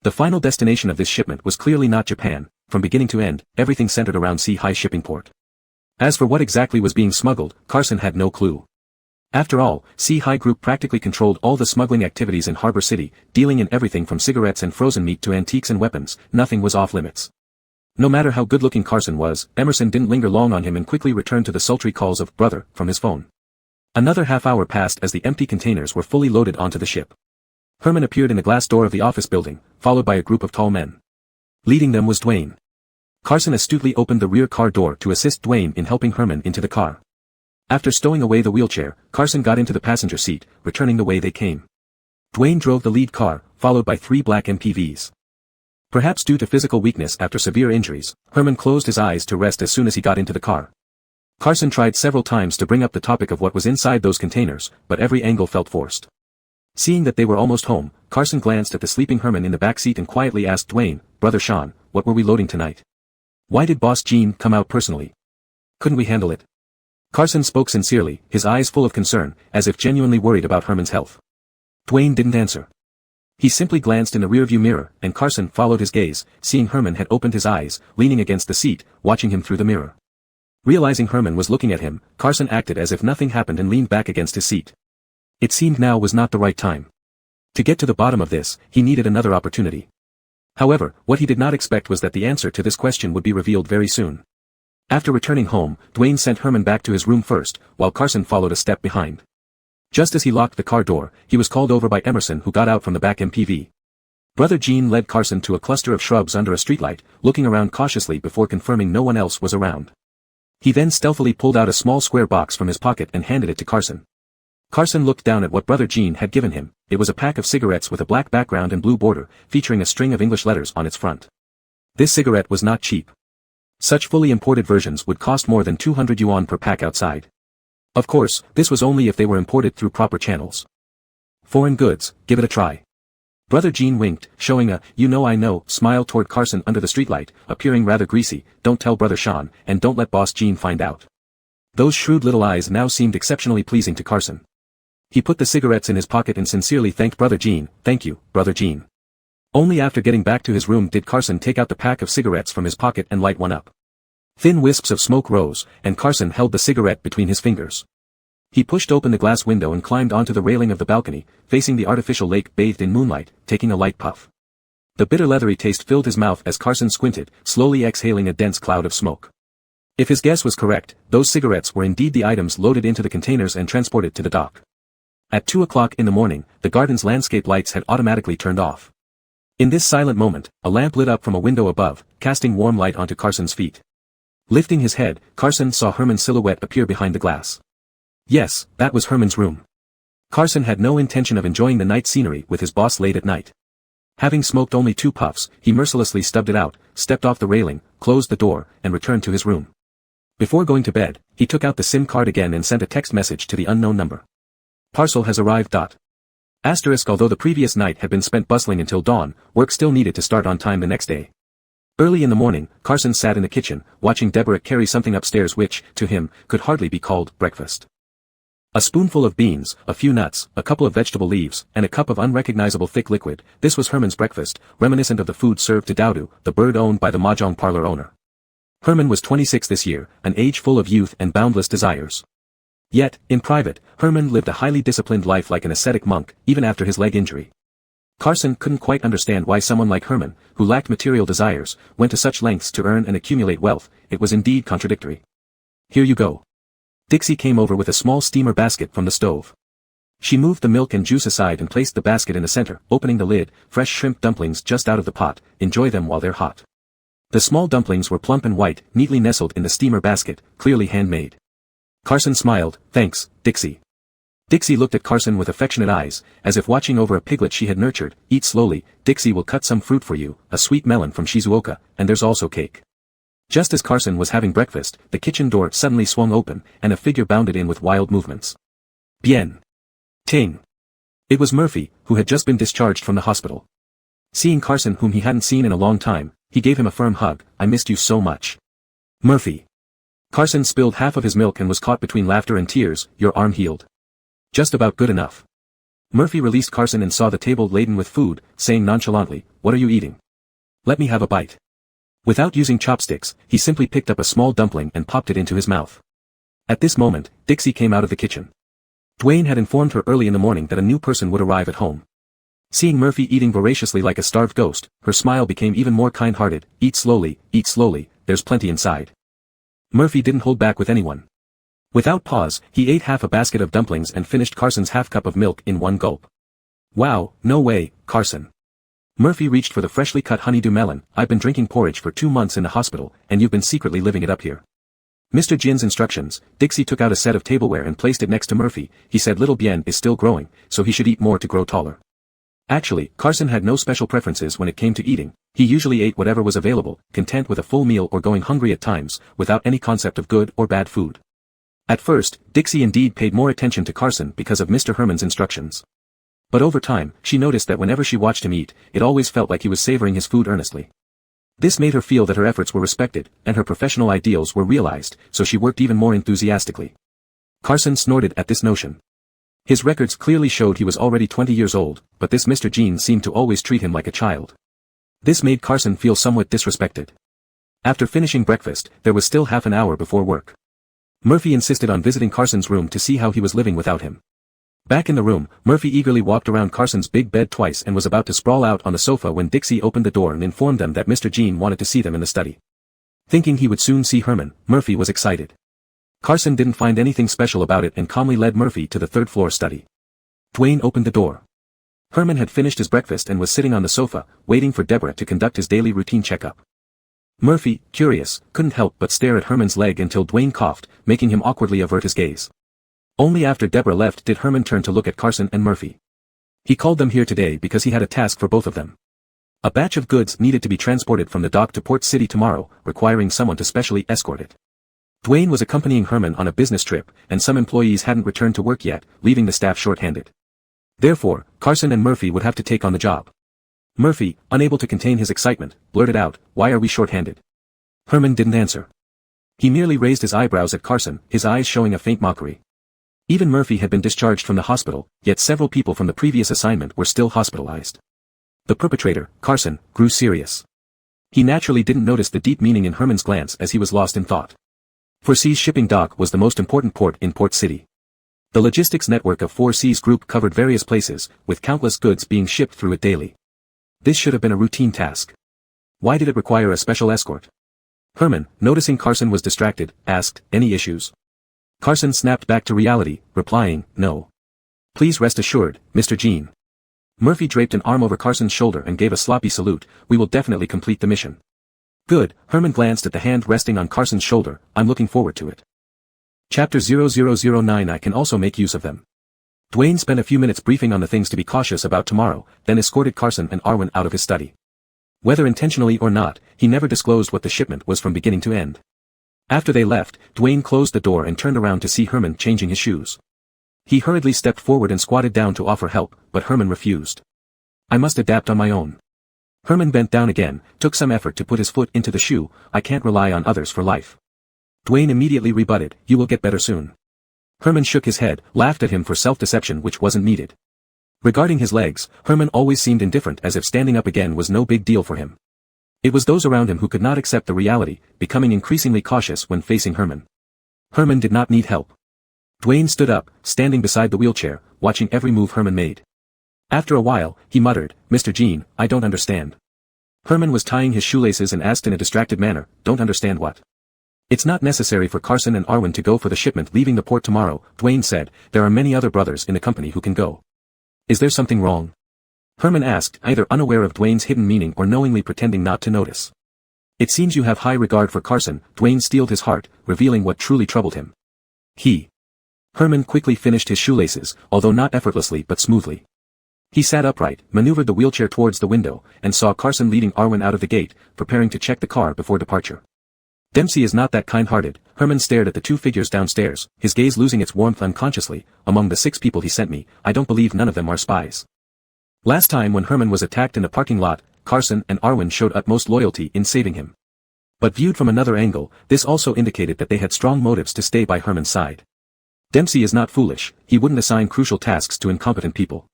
The final destination of this shipment was clearly not Japan. From beginning to end, everything centered around Sea-High Shipping Port. As for what exactly was being smuggled, Carson had no clue. After all, Sea-High Group practically controlled all the smuggling activities in Harbor City, dealing in everything from cigarettes and frozen meat to antiques and weapons. Nothing was off limits. No matter how good-looking Carson was, Emerson didn't linger long on him and quickly returned to the sultry calls of "brother" from his phone. Another half-hour passed as the empty containers were fully loaded onto the ship. Herman appeared in the glass door of the office building, followed by a group of tall men. Leading them was Dwayne. Carson astutely opened the rear car door to assist Dwayne in helping Herman into the car. After stowing away the wheelchair, Carson got into the passenger seat, returning the way they came. Dwayne drove the lead car, followed by 3 black MPVs. Perhaps due to physical weakness after severe injuries, Herman closed his eyes to rest as soon as he got into the car. Carson tried several times to bring up the topic of what was inside those containers, but every angle felt forced. Seeing that they were almost home, Carson glanced at the sleeping Herman in the back seat and quietly asked Dwayne, "Brother Sean, what were we loading tonight? Why did Boss Gene come out personally? Couldn't we handle it?" Carson spoke sincerely, his eyes full of concern, as if genuinely worried about Herman's health. Dwayne didn't answer. He simply glanced in the rearview mirror, and Carson followed his gaze, seeing Herman had opened his eyes, leaning against the seat, watching him through the mirror. Realizing Herman was looking at him, Carson acted as if nothing happened and leaned back against his seat. It seemed now was not the right time. To get to the bottom of this, he needed another opportunity. However, what he did not expect was that the answer to this question would be revealed very soon. After returning home, Dwayne sent Herman back to his room first, while Carson followed a step behind. Just as he locked the car door, he was called over by Emerson, who got out from the back MPV. Brother Gene led Carson to a cluster of shrubs under a streetlight, looking around cautiously before confirming no one else was around. He then stealthily pulled out a small square box from his pocket and handed it to Carson. Carson looked down at what Brother Gene had given him. It was a pack of cigarettes with a black background and blue border, featuring a string of English letters on its front. This cigarette was not cheap. Such fully imported versions would cost more than 200 yuan per pack outside. Of course, this was only if they were imported through proper channels. Foreign goods, give it a try. Brother Gene winked, showing a, I know, smile toward Carson under the streetlight, appearing rather greasy. "Don't tell Brother Sean, and don't let Boss Gene find out." Those shrewd little eyes now seemed exceptionally pleasing to Carson. He put the cigarettes in his pocket and sincerely thanked Brother Gene. "Thank you, Brother Gene." Only after getting back to his room did Carson take out the pack of cigarettes from his pocket and light one up. Thin wisps of smoke rose, and Carson held the cigarette between his fingers. He pushed open the glass window and climbed onto the railing of the balcony, facing the artificial lake bathed in moonlight, taking a light puff. The bitter leathery taste filled his mouth as Carson squinted, slowly exhaling a dense cloud of smoke. If his guess was correct, those cigarettes were indeed the items loaded into the containers and transported to the dock. At 2 o'clock in the morning, the garden's landscape lights had automatically turned off. In this silent moment, a lamp lit up from a window above, casting warm light onto Carson's feet. Lifting his head, Carson saw Herman's silhouette appear behind the glass. Yes, that was Herman's room. Carson had no intention of enjoying the night scenery with his boss late at night. Having smoked only 2 puffs, he mercilessly stubbed it out, stepped off the railing, closed the door, and returned to his room. Before going to bed, he took out the SIM card again and sent a text message to the unknown number. "Parcel has arrived. Although the previous night had been spent bustling until dawn, work still needed to start on time the next day. Early in the morning, Carson sat in the kitchen, watching Deborah carry something upstairs which, to him, could hardly be called breakfast. A spoonful of beans, a few nuts, a couple of vegetable leaves, and a cup of unrecognizable thick liquid. This was Herman's breakfast, reminiscent of the food served to Daudu, the bird owned by the mahjong parlor owner. Herman was 26 this year, an age full of youth and boundless desires. Yet, in private, Herman lived a highly disciplined life like an ascetic monk, even after his leg injury. Carson couldn't quite understand why someone like Herman, who lacked material desires, went to such lengths to earn and accumulate wealth. It was indeed contradictory. "Here you go." Dixie came over with a small steamer basket from the stove. She moved the milk and juice aside and placed the basket in the center, opening the lid. "Fresh shrimp dumplings just out of the pot, enjoy them while they're hot." The small dumplings were plump and white, neatly nestled in the steamer basket, clearly handmade. Carson smiled. "Thanks, Dixie." Dixie looked at Carson with affectionate eyes, as if watching over a piglet she had nurtured. "Eat slowly, Dixie will cut some fruit for you, a sweet melon from Shizuoka, and there's also cake." Just as Carson was having breakfast, the kitchen door suddenly swung open, and a figure bounded in with wild movements. "Bien. Ting." It was Murphy, who had just been discharged from the hospital. Seeing Carson, whom he hadn't seen in a long time, he gave him a firm hug. "I missed you so much. Murphy." Carson spilled half of his milk and was caught between laughter and tears. "Your arm healed?" "Just about good enough." Murphy released Carson and saw the table laden with food, saying nonchalantly, "What are you eating? Let me have a bite." Without using chopsticks, he simply picked up a small dumpling and popped it into his mouth. At this moment, Dixie came out of the kitchen. Dwayne had informed her early in the morning that a new person would arrive at home. Seeing Murphy eating voraciously like a starved ghost, her smile became even more kind-hearted. Eat slowly, there's plenty inside." Murphy didn't hold back with anyone. Without pause, he ate half a basket of dumplings and finished Carson's half cup of milk in one gulp. "Wow, no way, Carson." Murphy reached for the freshly cut honeydew melon. "I've been drinking porridge for 2 months in the hospital, and you've been secretly living it up here." Mr. Jin's instructions, Dixie took out a set of tableware and placed it next to Murphy. He said little Bien is still growing, so he should eat more to grow taller. Actually, Carson had no special preferences when it came to eating. He usually ate whatever was available, content with a full meal or going hungry at times, without any concept of good or bad food. At first, Dixie indeed paid more attention to Carson because of Mr. Herman's instructions. But over time, she noticed that whenever she watched him eat, it always felt like he was savoring his food earnestly. This made her feel that her efforts were respected, and her professional ideals were realized, so she worked even more enthusiastically. Carson snorted at this notion. His records clearly showed he was already 20 years old, but this Mr. Jean seemed to always treat him like a child. This made Carson feel somewhat disrespected. After finishing breakfast, there was still half an hour before work. Murphy insisted on visiting Carson's room to see how he was living without him. Back in the room, Murphy eagerly walked around Carson's big bed twice and was about to sprawl out on the sofa when Dixie opened the door and informed them that Mr. Jean wanted to see them in the study. Thinking he would soon see Herman, Murphy was excited. Carson didn't find anything special about it and calmly led Murphy to the third-floor study. Dwayne opened the door. Herman had finished his breakfast and was sitting on the sofa, waiting for Deborah to conduct his daily routine checkup. Murphy, curious, couldn't help but stare at Herman's leg until Dwayne coughed, making him awkwardly avert his gaze. Only after Deborah left did Herman turn to look at Carson and Murphy. He called them here today because he had a task for both of them. A batch of goods needed to be transported from the dock to Port City tomorrow, requiring someone to specially escort it. Dwayne was accompanying Herman on a business trip, and some employees hadn't returned to work yet, leaving the staff short-handed. Therefore, Carson and Murphy would have to take on the job. Murphy, unable to contain his excitement, blurted out, "Why are we short-handed?" Herman didn't answer. He merely raised his eyebrows at Carson, his eyes showing a faint mockery. Even Murphy had been discharged from the hospital, yet several people from the previous assignment were still hospitalized. The perpetrator, Carson, grew serious. He naturally didn't notice the deep meaning in Herman's glance as he was lost in thought. 4C's shipping dock was the most important port in Port City. The logistics network of 4C's group covered various places, with countless goods being shipped through it daily. This should have been a routine task. Why did it require a special escort? Herman, noticing Carson was distracted, asked, "Any issues?" Carson snapped back to reality, replying, "No. Please rest assured, Mr. Jean." Murphy draped an arm over Carson's shoulder and gave a sloppy salute. "We will definitely complete the mission." "Good." Herman glanced at the hand resting on Carson's shoulder. "I'm looking forward to it." Chapter 0009. I can also make use of them. Dwayne spent a few minutes briefing on the things to be cautious about tomorrow, then escorted Carson and Arwen out of his study. Whether intentionally or not, he never disclosed what the shipment was from beginning to end. After they left, Dwayne closed the door and turned around to see Herman changing his shoes. He hurriedly stepped forward and squatted down to offer help, but Herman refused. "I must adapt on my own." Herman bent down again, took some effort to put his foot into the shoe. "I can't rely on others for life." Dwayne immediately rebutted, "You will get better soon." Herman shook his head, laughed at him for self-deception which wasn't needed. Regarding his legs, Herman always seemed indifferent, as if standing up again was no big deal for him. It was those around him who could not accept the reality, becoming increasingly cautious when facing Herman. Herman did not need help. Dwayne stood up, standing beside the wheelchair, watching every move Herman made. After a while, he muttered, "Mr. Jean, I don't understand." Herman was tying his shoelaces and asked in a distracted manner, "Don't understand what?" "It's not necessary for Carson and Arwen to go for the shipment leaving the port tomorrow," Dwayne said. "There are many other brothers in the company who can go." "Is there something wrong?" Herman asked, either unaware of Dwayne's hidden meaning or knowingly pretending not to notice. "It seems you have high regard for Carson." Dwayne steeled his heart, revealing what truly troubled him. Herman quickly finished his shoelaces, although not effortlessly but smoothly. He sat upright, maneuvered the wheelchair towards the window, and saw Carson leading Arwen out of the gate, preparing to check the car before departure. "Dempsey is not that kind-hearted." Herman stared at the two figures downstairs, his gaze losing its warmth unconsciously. "Among the 6 people he sent me, I don't believe none of them are spies." Last time when Herman was attacked in the parking lot, Carson and Arwen showed utmost loyalty in saving him. But viewed from another angle, this also indicated that they had strong motives to stay by Herman's side. Dempsey is not foolish, he wouldn't assign crucial tasks to incompetent people.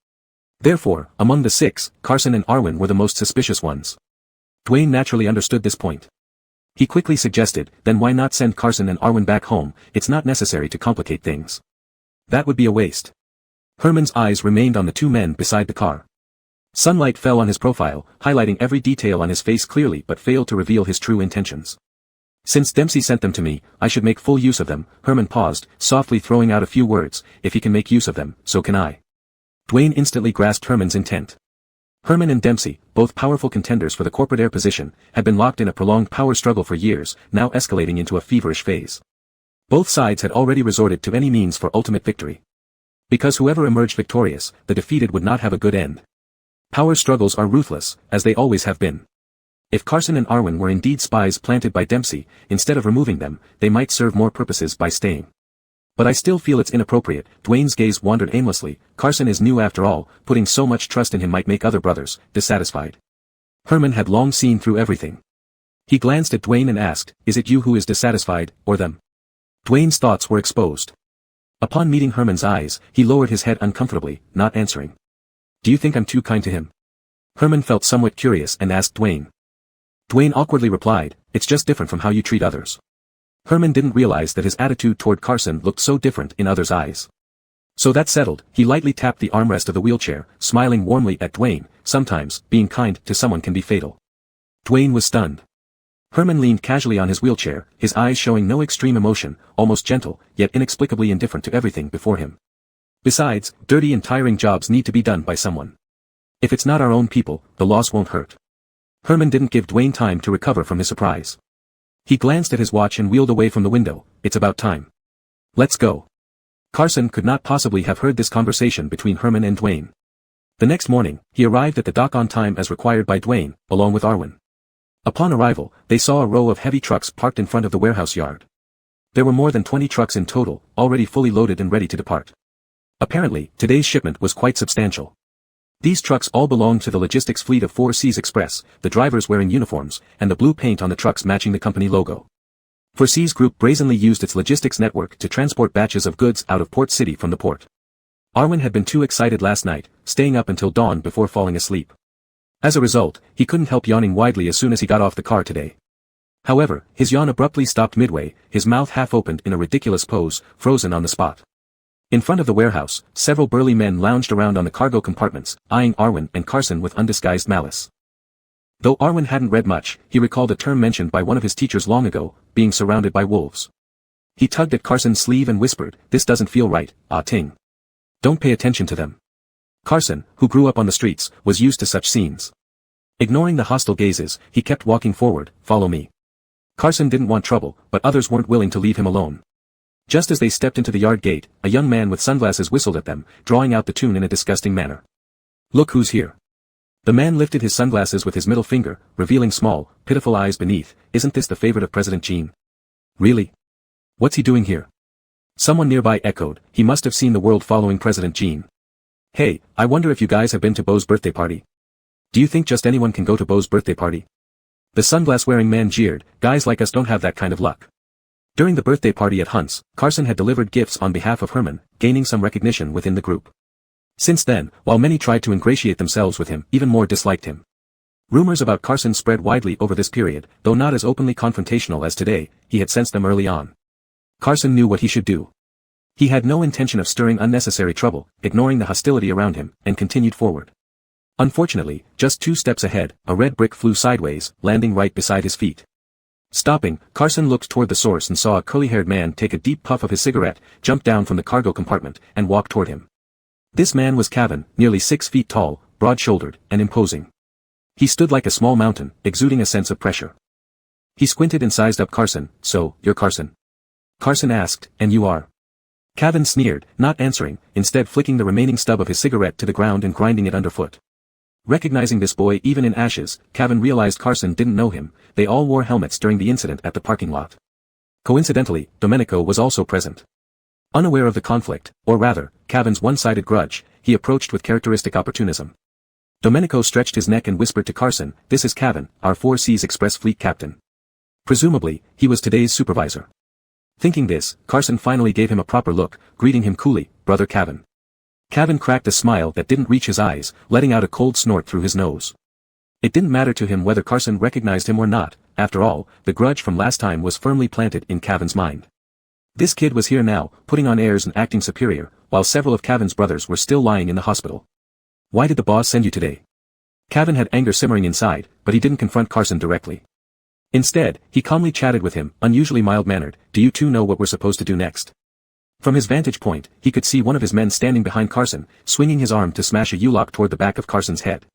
Therefore, among the 6, Carson and Arwen were the most suspicious ones. Dwayne naturally understood this point. He quickly suggested, "Then why not send Carson and Arwen back home? It's not necessary to complicate things." "That would be a waste." Herman's eyes remained on the 2 men beside the car. Sunlight fell on his profile, highlighting every detail on his face clearly but failed to reveal his true intentions. "Since Dempsey sent them to me, I should make full use of them." Herman paused, softly throwing out a few words. "If he can make use of them, so can I." Dwayne instantly grasped Herman's intent. Herman and Dempsey, both powerful contenders for the corporate air position, had been locked in a prolonged power struggle for years, now escalating into a feverish phase. Both sides had already resorted to any means for ultimate victory. Because whoever emerged victorious, the defeated would not have a good end. Power struggles are ruthless, as they always have been. If Carson and Arwen were indeed spies planted by Dempsey, instead of removing them, they might serve more purposes by staying. But I still feel it's inappropriate. Dwayne's gaze wandered aimlessly. Carson is new after all, putting so much trust in him might make other brothers dissatisfied. Herman had long seen through everything. He glanced at Dwayne and asked, "Is it you who is dissatisfied, or them?" Dwayne's thoughts were exposed. Upon meeting Herman's eyes, he lowered his head uncomfortably, not answering. "Do you think I'm too kind to him?" Herman felt somewhat curious and asked Dwayne. Dwayne awkwardly replied, "It's just different from how you treat others." Herman didn't realize that his attitude toward Carson looked so different in others' eyes. So that settled, he lightly tapped the armrest of the wheelchair, smiling warmly at Dwayne. Sometimes, being kind to someone can be fatal. Dwayne was stunned. Herman leaned casually on his wheelchair, his eyes showing no extreme emotion, almost gentle, yet inexplicably indifferent to everything before him. Besides, dirty and tiring jobs need to be done by someone. If it's not our own people, the loss won't hurt. Herman didn't give Dwayne time to recover from his surprise. He glanced at his watch and wheeled away from the window. "It's about time. Let's go." Carson could not possibly have heard this conversation between Herman and Dwayne. The next morning, he arrived at the dock on time as required by Dwayne, along with Arwen. Upon arrival, they saw a row of heavy trucks parked in front of the warehouse yard. There were more than 20 trucks in total, already fully loaded and ready to depart. Apparently, today's shipment was quite substantial. These trucks all belonged to the logistics fleet of 4Seas Express, the drivers wearing uniforms, and the blue paint on the trucks matching the company logo. 4Seas Group brazenly used its logistics network to transport batches of goods out of Port City from the port. Arwen had been too excited last night, staying up until dawn before falling asleep. As a result, he couldn't help yawning widely as soon as he got off the car today. However, his yawn abruptly stopped midway, his mouth half opened in a ridiculous pose, frozen on the spot. In front of the warehouse, several burly men lounged around on the cargo compartments, eyeing Arwen and Carson with undisguised malice. Though Arwen hadn't read much, he recalled a term mentioned by one of his teachers long ago, being surrounded by wolves. He tugged at Carson's sleeve and whispered, "This doesn't feel right, Ah Ting. Don't pay attention to them." Carson, who grew up on the streets, was used to such scenes. Ignoring the hostile gazes, he kept walking forward. "Follow me." Carson didn't want trouble, but others weren't willing to leave him alone. Just as they stepped into the yard gate, a young man with sunglasses whistled at them, drawing out the tune in a disgusting manner. "Look who's here." The man lifted his sunglasses with his middle finger, revealing small, pitiful eyes beneath. "Isn't this the favorite of President Gene?" "Really? What's he doing here?" Someone nearby echoed, "He must have seen the world following President Gene." "Hey, I wonder if you guys have been to Bo's birthday party." "Do you think just anyone can go to Bo's birthday party?" The sunglass-wearing man jeered, "Guys like us don't have that kind of luck." During the birthday party at Hunt's, Carson had delivered gifts on behalf of Herman, gaining some recognition within the group. Since then, while many tried to ingratiate themselves with him, even more disliked him. Rumors about Carson spread widely over this period, though not as openly confrontational as today. He had sensed them early on. Carson knew what he should do. He had no intention of stirring unnecessary trouble, ignoring the hostility around him, and continued forward. Unfortunately, just 2 steps ahead, a red brick flew sideways, landing right beside his feet. Stopping, Carson looked toward the source and saw a curly-haired man take a deep puff of his cigarette, jump down from the cargo compartment, and walk toward him. This man was Cavan, nearly 6 feet tall, broad-shouldered, and imposing. He stood like a small mountain, exuding a sense of pressure. He squinted and sized up Carson. "So, you're Carson?" Carson asked, "And you are?" Cavan sneered, not answering, instead flicking the remaining stub of his cigarette to the ground and grinding it underfoot. Recognizing this boy even in ashes, Cavan realized Carson didn't know him. They all wore helmets during the incident at the parking lot. Coincidentally, Domenico was also present. Unaware of the conflict, or rather, Cavan's one-sided grudge, he approached with characteristic opportunism. Domenico stretched his neck and whispered to Carson, "This is Cavan, our 4Seas Express fleet captain." Presumably, he was today's supervisor. Thinking this, Carson finally gave him a proper look, greeting him coolly, "Brother Cavan." Cavan cracked a smile that didn't reach his eyes, letting out a cold snort through his nose. It didn't matter to him whether Carson recognized him or not. After all, the grudge from last time was firmly planted in Cavan's mind. This kid was here now, putting on airs and acting superior, while several of Cavan's brothers were still lying in the hospital. "Why did the boss send you today?" Cavan had anger simmering inside, but he didn't confront Carson directly. Instead, he calmly chatted with him, unusually mild-mannered. "Do you two know what we're supposed to do next?" From his vantage point, he could see one of his men standing behind Carson, swinging his arm to smash a U-lock toward the back of Carson's head.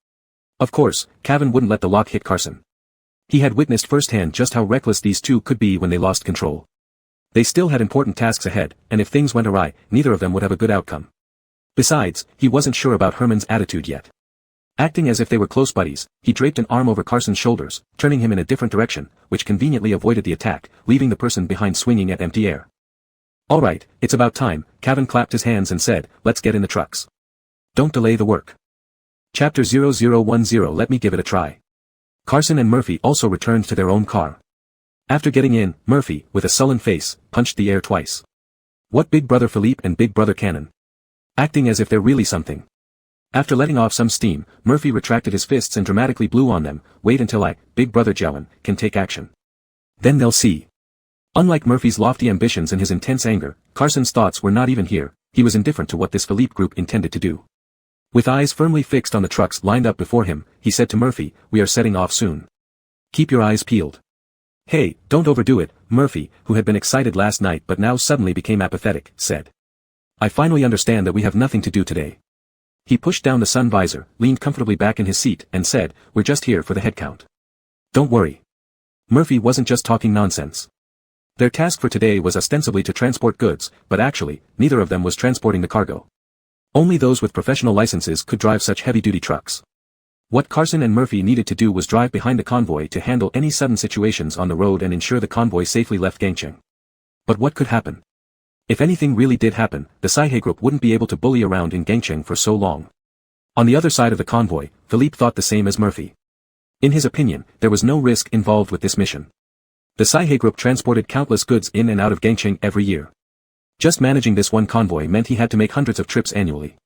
Of course, Cavan wouldn't let the lock hit Carson. He had witnessed firsthand just how reckless these two could be when they lost control. They still had important tasks ahead, and if things went awry, neither of them would have a good outcome. Besides, he wasn't sure about Herman's attitude yet. Acting as if they were close buddies, he draped an arm over Carson's shoulders, turning him in a different direction, which conveniently avoided the attack, leaving the person behind swinging at empty air. "All right, it's about time," Cavan clapped his hands and said, "let's get in the trucks. Don't delay the work." Chapter 0010. Let me give it a try. Carson and Murphy also returned to their own car. After getting in, Murphy, with a sullen face, punched the air twice. "What, Big Brother Philippe and Big Brother Cannon? Acting as if they're really something." After letting off some steam, Murphy retracted his fists and dramatically blew on them. "Wait until I, Big Brother Jowan, can take action. Then they'll see." Unlike Murphy's lofty ambitions and his intense anger, Carson's thoughts were not even here. He was indifferent to what this Philippe group intended to do. With eyes firmly fixed on the trucks lined up before him, he said to Murphy, "We are setting off soon. Keep your eyes peeled." "Hey, don't overdo it," Murphy, who had been excited last night but now suddenly became apathetic, said. "I finally understand that we have nothing to do today." He pushed down the sun visor, leaned comfortably back in his seat, and said, "We're just here for the head count. Don't worry." Murphy wasn't just talking nonsense. Their task for today was ostensibly to transport goods, but actually, neither of them was transporting the cargo. Only those with professional licenses could drive such heavy-duty trucks. What Carson and Murphy needed to do was drive behind the convoy to handle any sudden situations on the road and ensure the convoy safely left Gangcheng. But what could happen? If anything really did happen, the Saihe group wouldn't be able to bully around in Gangcheng for so long. On the other side of the convoy, Philippe thought the same as Murphy. In his opinion, there was no risk involved with this mission. The Saihe group transported countless goods in and out of Gangcheng every year. Just managing this one convoy meant he had to make hundreds of trips annually.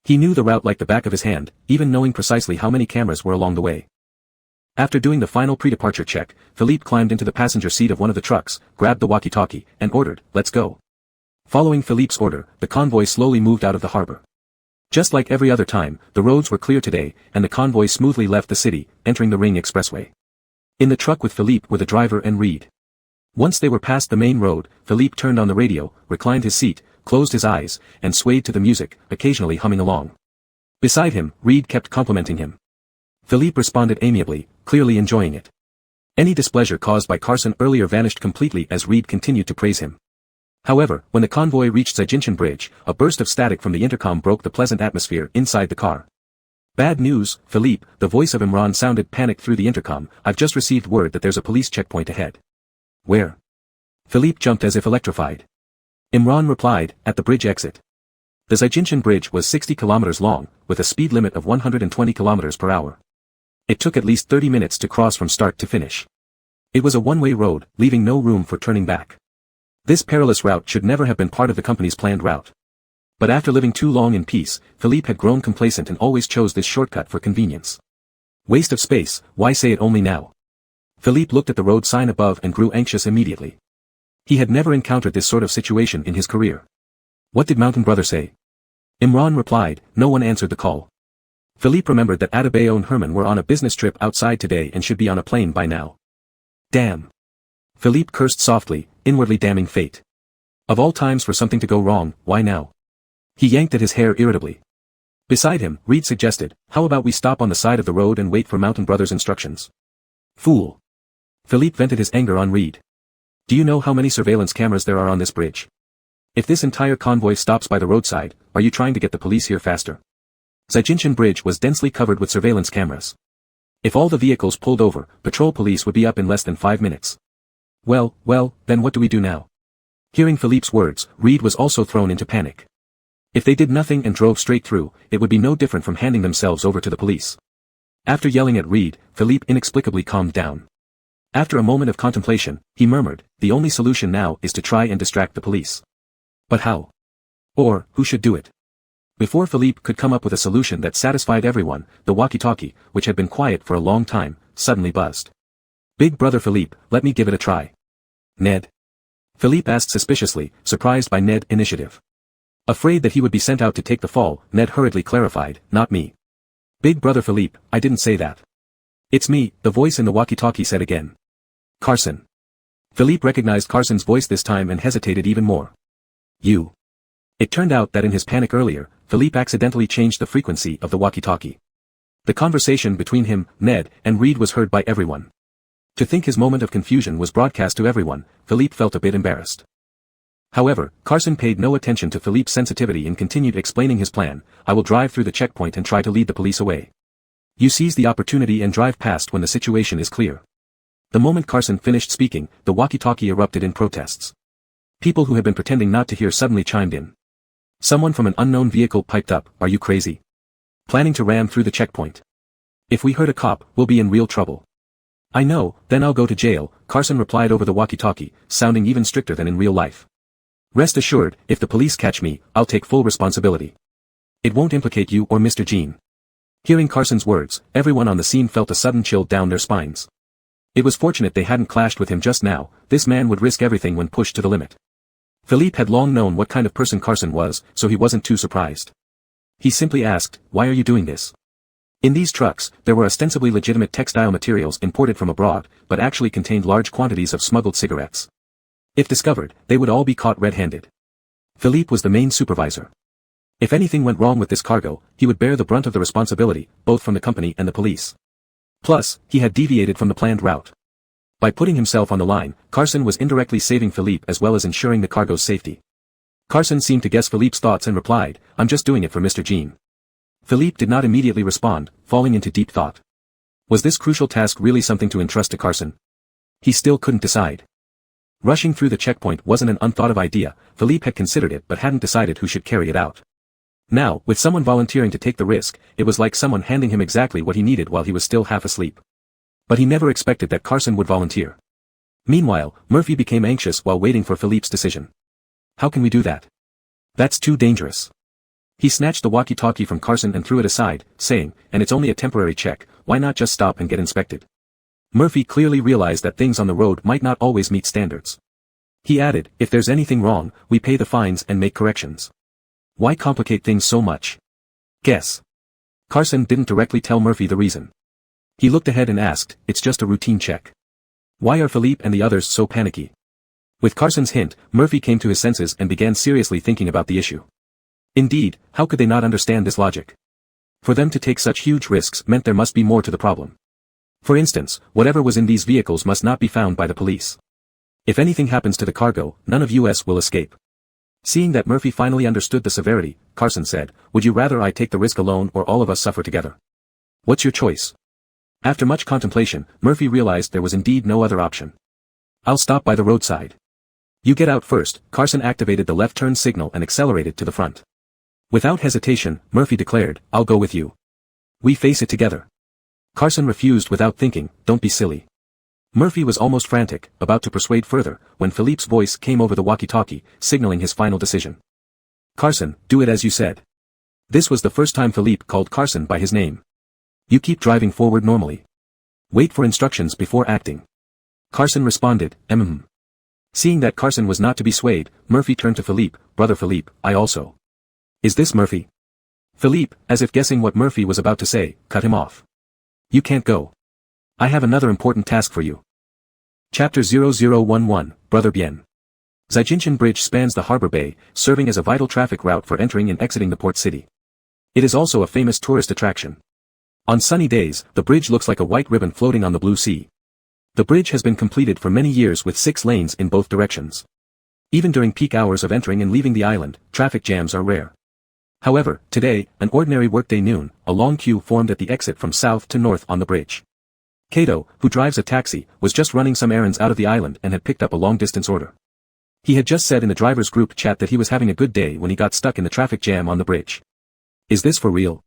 He knew the route like the back of his hand, even knowing precisely how many cameras were along the way. After doing the final pre-departure check, Philippe climbed into the passenger seat of one of the trucks, grabbed the walkie-talkie, and ordered, "Let's go." Following Philippe's order, the convoy slowly moved out of the harbor. Just like every other time, the roads were clear today, and the convoy smoothly left the city, entering the Ring Expressway. In the truck with Philippe were the driver and Reed. Once they were past the main road, Philippe turned on the radio, reclined his seat, closed his eyes, and swayed to the music, occasionally humming along. Beside him, Reed kept complimenting him. Philippe responded amiably, clearly enjoying it. Any displeasure caused by Carson earlier vanished completely as Reed continued to praise him. However, when the convoy reached Zaijinshan Bridge, a burst of static from the intercom broke the pleasant atmosphere inside the car. "Bad news, Philippe," the voice of Imran sounded panicked through the intercom. "I've just received word that there's a police checkpoint ahead." "Where?" Philippe jumped as if electrified. Imran replied, "At the bridge exit." The Zaijinshan Bridge was 60 kilometers long, with a speed limit of 120 kilometers per hour. It took at least 30 minutes to cross from start to finish. It was a one-way road, leaving no room for turning back. This perilous route should never have been part of the company's planned route. But after living too long in peace, Philippe had grown complacent and always chose this shortcut for convenience. Waste of space, why say it only now? Philippe looked at the road sign above and grew anxious immediately. He had never encountered this sort of situation in his career. "What did Mountain Brother say?" Imran replied. No one answered the call. Philippe remembered that Adebayo and Herman were on a business trip outside today and should be on a plane by now. Damn. Philippe cursed softly, inwardly damning fate. Of all times for something to go wrong, why now? He yanked at his hair irritably. Beside him, Reed suggested, "How about we stop on the side of the road and wait for Mountain Brother's instructions?" "Fool." Philippe vented his anger on Reed. "Do you know how many surveillance cameras there are on this bridge? If this entire convoy stops by the roadside, are you trying to get the police here faster?" Zaijinshan Bridge was densely covered with surveillance cameras. If all the vehicles pulled over, patrol police would be up in less than 5 minutes. Well, then what do we do now? Hearing Philippe's words, Reed was also thrown into panic. If they did nothing and drove straight through, it would be no different from handing themselves over to the police. After yelling at Reed, Philippe inexplicably calmed down. After a moment of contemplation, he murmured, "The only solution now is to try and distract the police." But how? Or, who should do it? Before Philippe could come up with a solution that satisfied everyone, the walkie-talkie, which had been quiet for a long time, suddenly buzzed. "Big Brother Philippe, let me give it a try." "Ned?" Philippe asked suspiciously, surprised by Ned's initiative. Afraid that he would be sent out to take the fall, Ned hurriedly clarified, "Not me." "Big Brother Philippe, I didn't say that." "It's me," the voice in the walkie-talkie said again. "Carson." Philippe recognized Carson's voice this time and hesitated even more. "You." It turned out that in his panic earlier, Philippe accidentally changed the frequency of the walkie-talkie. The conversation between him, Ned, and Reed was heard by everyone. To think his moment of confusion was broadcast to everyone, Philippe felt a bit embarrassed. However, Carson paid no attention to Philippe's sensitivity and continued explaining his plan. "I will drive through the checkpoint and try to lead the police away. You seize the opportunity and drive past when the situation is clear. The moment Carson finished speaking, the walkie-talkie erupted in protests. People who had been pretending not to hear suddenly chimed in. Someone from an unknown vehicle piped up, "Are you crazy? Planning to ram through the checkpoint? If we hurt a cop, we'll be in real trouble." "I know, then I'll go to jail," Carson replied over the walkie-talkie, sounding even stricter than in real life. "Rest assured, if the police catch me, I'll take full responsibility. It won't implicate you or Mr. Jean." Hearing Carson's words, everyone on the scene felt a sudden chill down their spines. It was fortunate they hadn't clashed with him just now. This man would risk everything when pushed to the limit. Philippe had long known what kind of person Carson was, so he wasn't too surprised. He simply asked, "Why are you doing this?" In these trucks, there were ostensibly legitimate textile materials imported from abroad, but actually contained large quantities of smuggled cigarettes. If discovered, they would all be caught red-handed. Philippe was the main supervisor. If anything went wrong with this cargo, he would bear the brunt of the responsibility, both from the company and the police. Plus, he had deviated from the planned route. By putting himself on the line, Carson was indirectly saving Philippe as well as ensuring the cargo's safety. Carson seemed to guess Philippe's thoughts and replied, "I'm just doing it for Mr. Jean." Philippe did not immediately respond, falling into deep thought. Was this crucial task really something to entrust to Carson? He still couldn't decide. Rushing through the checkpoint wasn't an unthought-of idea. Philippe had considered it but hadn't decided who should carry it out. Now, with someone volunteering to take the risk, it was like someone handing him exactly what he needed while he was still half asleep. But he never expected that Carson would volunteer. Meanwhile, Murphy became anxious while waiting for Philippe's decision. "How can we do that? That's too dangerous." He snatched the walkie-talkie from Carson and threw it aside, saying, "And it's only a temporary check, why not just stop and get inspected?" Murphy clearly realized that things on the road might not always meet standards. He added, "If there's anything wrong, we pay the fines and make corrections. Why complicate things so much?" "Guess." Carson didn't directly tell Murphy the reason. He looked ahead and asked, "It's just a routine check. Why are Philippe and the others so panicky?" With Carson's hint, Murphy came to his senses and began seriously thinking about the issue. Indeed, how could they not understand this logic? For them to take such huge risks meant there must be more to the problem. For instance, whatever was in these vehicles must not be found by the police. If anything happens to the cargo, none of us will escape. Seeing that Murphy finally understood the severity, Carson said, "Would you rather I take the risk alone or all of us suffer together? What's your choice?" After much contemplation, Murphy realized there was indeed no other option. "I'll stop by the roadside. You get out first." Carson activated the left turn signal and accelerated to the front. Without hesitation, Murphy declared, "I'll go with you. We face it together." Carson refused without thinking, "Don't be silly." Murphy was almost frantic, about to persuade further, when Philippe's voice came over the walkie-talkie, signaling his final decision. "Carson, do it as you said." This was the first time Philippe called Carson by his name. "You keep driving forward normally. Wait for instructions before acting." Carson responded, Seeing that Carson was not to be swayed, Murphy turned to Philippe, "Brother Philippe, I also." "Is this Murphy?" Philippe, as if guessing what Murphy was about to say, cut him off. "You can't go. I have another important task for you." Chapter 0011, Brother Bien. Zaijinshan Bridge spans the harbor bay, serving as a vital traffic route for entering and exiting the port city. It is also a famous tourist attraction. On sunny days, the bridge looks like a white ribbon floating on the blue sea. The bridge has been completed for many years with 6 lanes in both directions. Even during peak hours of entering and leaving the island, traffic jams are rare. However, today, an ordinary workday noon, a long queue formed at the exit from south to north on the bridge. Kato, who drives a taxi, was just running some errands out of the island and had picked up a long-distance order. He had just said in the driver's group chat that he was having a good day when he got stuck in the traffic jam on the bridge. Is this for real?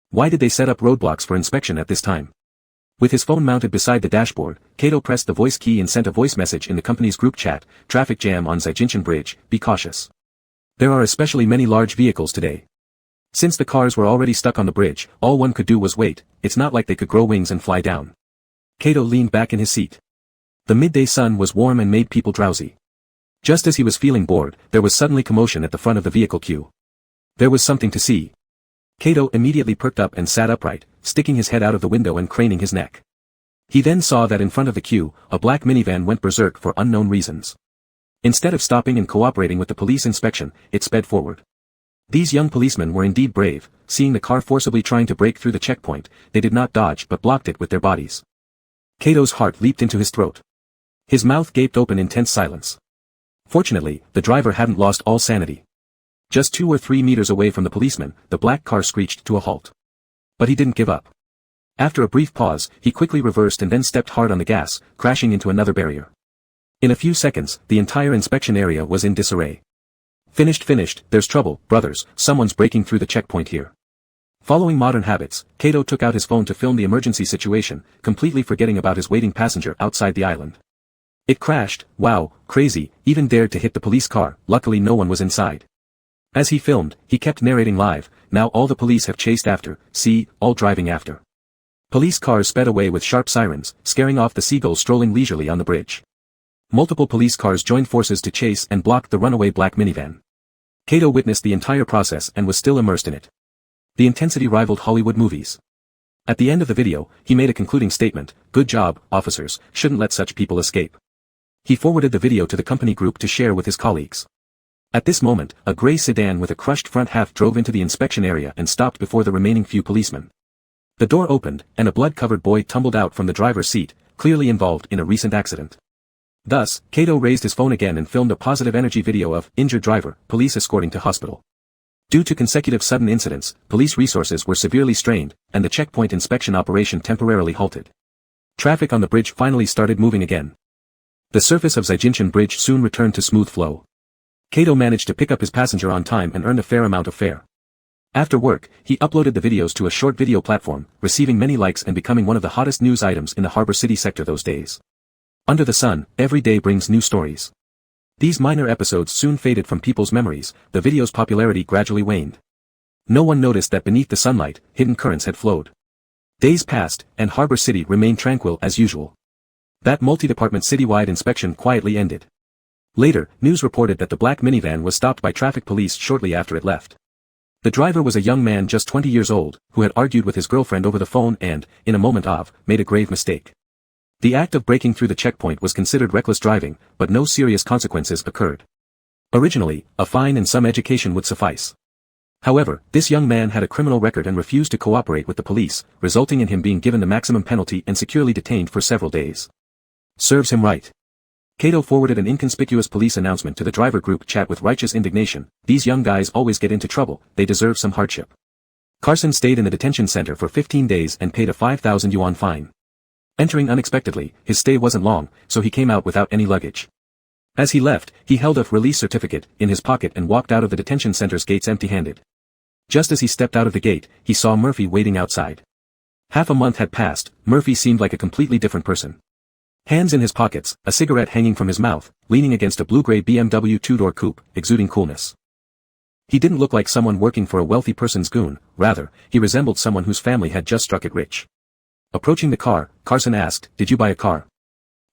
Why did they set up roadblocks for inspection at this time? With his phone mounted beside the dashboard, Kato pressed the voice key and sent a voice message in the company's group chat, "Traffic jam on Zaijinshan Bridge, be cautious. There are especially many large vehicles today." Since the cars were already stuck on the bridge, all one could do was wait. It's not like they could grow wings and fly down. Kato leaned back in his seat. The midday sun was warm and made people drowsy. Just as he was feeling bored, there was suddenly commotion at the front of the vehicle queue. There was something to see. Kato immediately perked up and sat upright, sticking his head out of the window and craning his neck. He then saw that in front of the queue, a black minivan went berserk for unknown reasons. Instead of stopping and cooperating with the police inspection, it sped forward. These young policemen were indeed brave. Seeing the car forcibly trying to break through the checkpoint, they did not dodge but blocked it with their bodies. Kato's heart leaped into his throat. His mouth gaped open in tense silence. Fortunately, the driver hadn't lost all sanity. Just 2 or 3 meters away from the policeman, the black car screeched to a halt. But he didn't give up. After a brief pause, he quickly reversed and then stepped hard on the gas, crashing into another barrier. In a few seconds, the entire inspection area was in disarray. Finished, there's trouble, brothers, someone's breaking through the checkpoint here. Following modern habits, Kato took out his phone to film the emergency situation, completely forgetting about his waiting passenger outside the island. It crashed, wow, crazy, even dared to hit the police car, luckily no one was inside. As he filmed, he kept narrating live, now all the police have chased after, see, all driving after. Police cars sped away with sharp sirens, scaring off the seagulls strolling leisurely on the bridge. Multiple police cars joined forces to chase and block the runaway black minivan. Kato witnessed the entire process and was still immersed in it. The intensity rivaled Hollywood movies. At the end of the video, he made a concluding statement, "Good job, officers, shouldn't let such people escape." He forwarded the video to the company group to share with his colleagues. At this moment, a gray sedan with a crushed front half drove into the inspection area and stopped before the remaining few policemen. The door opened, and a blood-covered boy tumbled out from the driver's seat, clearly involved in a recent accident. Thus, Kato raised his phone again and filmed a positive energy video of injured driver, police escorting to hospital. Due to consecutive sudden incidents, police resources were severely strained, and the checkpoint inspection operation temporarily halted. Traffic on the bridge finally started moving again. The surface of Zijinchen Bridge soon returned to smooth flow. Kato managed to pick up his passenger on time and earned a fair amount of fare. After work, he uploaded the videos to a short video platform, receiving many likes and becoming one of the hottest news items in the Harbor City sector those days. Under the sun, every day brings new stories. These minor episodes soon faded from people's memories, the video's popularity gradually waned. No one noticed that beneath the sunlight, hidden currents had flowed. Days passed, and Harbor City remained tranquil as usual. That multi-department citywide inspection quietly ended. Later, news reported that the black minivan was stopped by traffic police shortly after it left. The driver was a young man just 20 years old, who had argued with his girlfriend over the phone and, in a moment of, made a grave mistake. The act of breaking through the checkpoint was considered reckless driving, but no serious consequences occurred. Originally, a fine and some education would suffice. However, this young man had a criminal record and refused to cooperate with the police, resulting in him being given the maximum penalty and securely detained for several days. Serves him right. Kato forwarded an inconspicuous police announcement to the driver group chat with righteous indignation, "These young guys always get into trouble, they deserve some hardship." Carson stayed in the detention center for 15 days and paid a 5,000 yuan fine. Entering unexpectedly, his stay wasn't long, so he came out without any luggage. As he left, he held a release certificate in his pocket and walked out of the detention center's gates empty-handed. Just as he stepped out of the gate, he saw Murphy waiting outside. Half a month had passed, Murphy seemed like a completely different person. Hands in his pockets, a cigarette hanging from his mouth, leaning against a blue-gray BMW two-door coupe, exuding coolness. He didn't look like someone working for a wealthy person's goon, rather, he resembled someone whose family had just struck it rich. Approaching the car, Carson asked, "Did you buy a car?"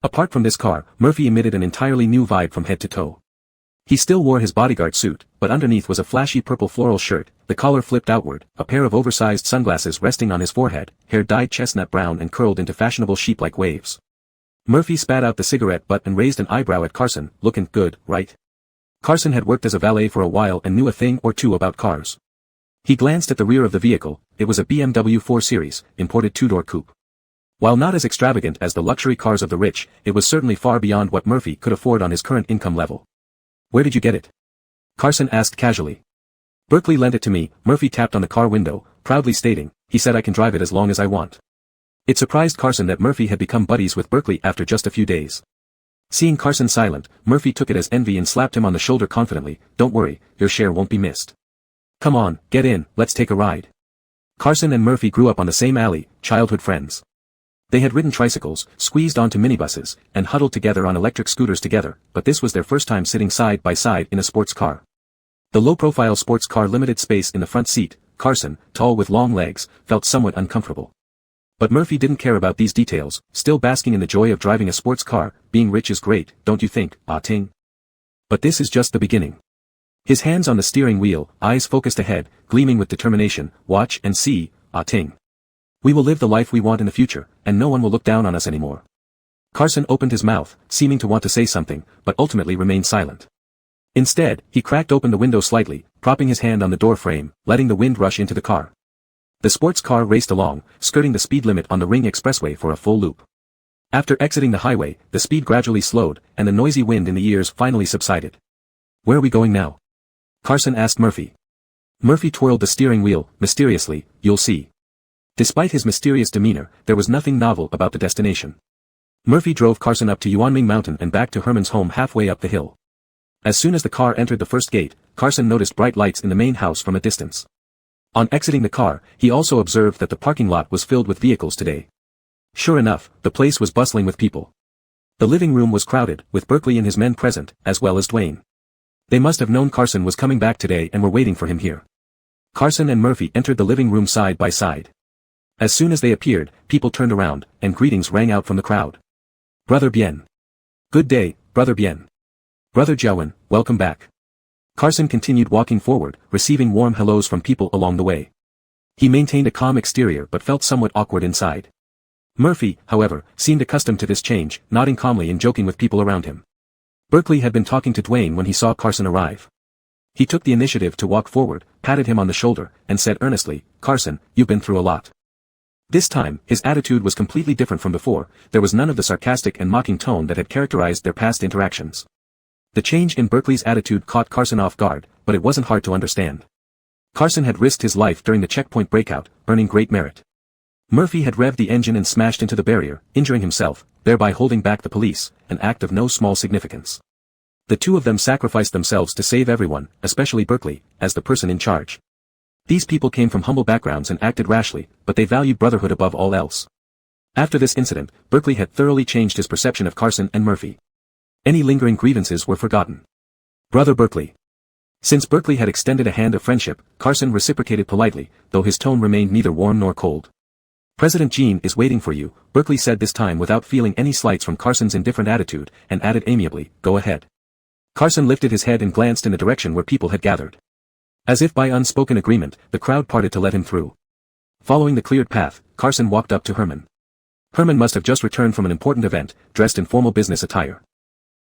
Apart from this car, Murphy emitted an entirely new vibe from head to toe. He still wore his bodyguard suit, but underneath was a flashy purple floral shirt, the collar flipped outward, a pair of oversized sunglasses resting on his forehead, hair dyed chestnut brown and curled into fashionable sheep-like waves. Murphy spat out the cigarette butt and raised an eyebrow at Carson, "Looking good, right?" Carson had worked as a valet for a while and knew a thing or two about cars. He glanced at the rear of the vehicle, it was a BMW 4 Series, imported two-door coupe. While not as extravagant as the luxury cars of the rich, it was certainly far beyond what Murphy could afford on his current income level. "Where did you get it?" Carson asked casually. "Berkeley lent it to me," Murphy tapped on the car window, proudly stating, "He said I can drive it as long as I want." It surprised Carson that Murphy had become buddies with Berkeley after just a few days. Seeing Carson silent, Murphy took it as envy and slapped him on the shoulder confidently, "Don't worry, your share won't be missed. Come on, get in, let's take a ride." Carson and Murphy grew up on the same alley, childhood friends. They had ridden tricycles, squeezed onto minibuses, and huddled together on electric scooters together, but this was their first time sitting side by side in a sports car. The low-profile sports car limited space in the front seat. Carson, tall with long legs, felt somewhat uncomfortable. But Murphy didn't care about these details, still basking in the joy of driving a sports car. "Being rich is great, don't you think, Ah Ting? But this is just the beginning." His hands on the steering wheel, eyes focused ahead, gleaming with determination, "Watch and see, Ah Ting. We will live the life we want in the future, and no one will look down on us anymore." Carson opened his mouth, seeming to want to say something, but ultimately remained silent. Instead, he cracked open the window slightly, propping his hand on the door frame, letting the wind rush into the car. The sports car raced along, skirting the speed limit on the Ring Expressway for a full loop. After exiting the highway, the speed gradually slowed, and the noisy wind in the ears finally subsided. "Where are we going now?" Carson asked Murphy. Murphy twirled the steering wheel, mysteriously, "You'll see." Despite his mysterious demeanor, there was nothing novel about the destination. Murphy drove Carson up to Unyielding Mountain and back to Herman's home halfway up the hill. As soon as the car entered the first gate, Carson noticed bright lights in the main house from a distance. On exiting the car, he also observed that the parking lot was filled with vehicles today. Sure enough, the place was bustling with people. The living room was crowded, with Berkeley and his men present, as well as Dwayne. They must have known Carson was coming back today and were waiting for him here. Carson and Murphy entered the living room side by side. As soon as they appeared, people turned around, and greetings rang out from the crowd. Brother Bien. Good day, Brother Bien. Brother Jiawen, welcome back. Carson continued walking forward, receiving warm hellos from people along the way. He maintained a calm exterior but felt somewhat awkward inside. Murphy, however, seemed accustomed to this change, nodding calmly and joking with people around him. Berkeley had been talking to Dwayne when he saw Carson arrive. He took the initiative to walk forward, patted him on the shoulder, and said earnestly, Carson, you've been through a lot. This time, his attitude was completely different from before. There was none of the sarcastic and mocking tone that had characterized their past interactions. The change in Berkeley's attitude caught Carson off guard, but it wasn't hard to understand. Carson had risked his life during the checkpoint breakout, earning great merit. Murphy had revved the engine and smashed into the barrier, injuring himself, thereby holding back the police, an act of no small significance. The two of them sacrificed themselves to save everyone, especially Berkeley, as the person in charge. These people came from humble backgrounds and acted rashly, but they valued brotherhood above all else. After this incident, Berkeley had thoroughly changed his perception of Carson and Murphy. Any lingering grievances were forgotten. Brother Berkeley. Since Berkeley had extended a hand of friendship, Carson reciprocated politely, though his tone remained neither warm nor cold. President Jean is waiting for you, Berkeley said this time without feeling any slights from Carson's indifferent attitude, and added amiably, go ahead. Carson lifted his head and glanced in the direction where people had gathered. As if by unspoken agreement, the crowd parted to let him through. Following the cleared path, Carson walked up to Herman. Herman must have just returned from an important event, dressed in formal business attire.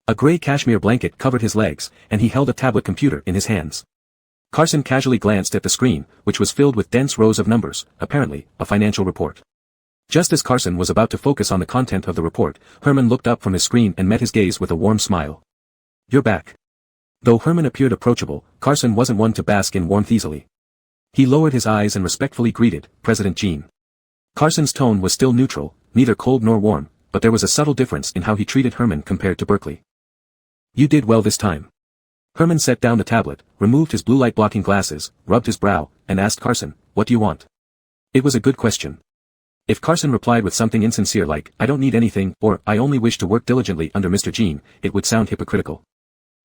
A gray cashmere blanket covered his legs, and he held a tablet computer in his hands. Carson casually glanced at the screen, which was filled with dense rows of numbers, apparently, a financial report. Just as Carson was about to focus on the content of the report, Herman looked up from his screen and met his gaze with a warm smile. You're back. Though Herman appeared approachable, Carson wasn't one to bask in warmth easily. He lowered his eyes and respectfully greeted, President Jean. Carson's tone was still neutral, neither cold nor warm, but there was a subtle difference in how he treated Herman compared to Berkeley. You did well this time. Herman set down the tablet, removed his blue light blocking glasses, rubbed his brow, and asked Carson, what do you want? It was a good question. If Carson replied with something insincere like, I don't need anything, or, I only wish to work diligently under Mr. Jean, it would sound hypocritical.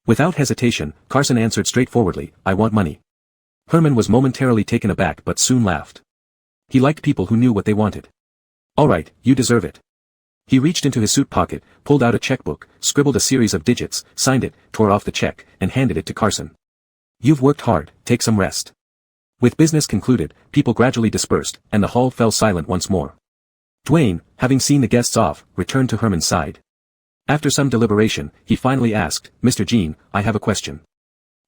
Without hesitation, Carson answered straightforwardly, I want money. Herman was momentarily taken aback but soon laughed. He liked people who knew what they wanted. All right, you deserve it. He reached into his suit pocket, pulled out a checkbook, scribbled a series of digits, signed it, tore off the check, and handed it to Carson. You've worked hard, take some rest. With business concluded, people gradually dispersed, and the hall fell silent once more. Dwayne, having seen the guests off, returned to Herman's side. After some deliberation, he finally asked, Mr. Jean, I have a question.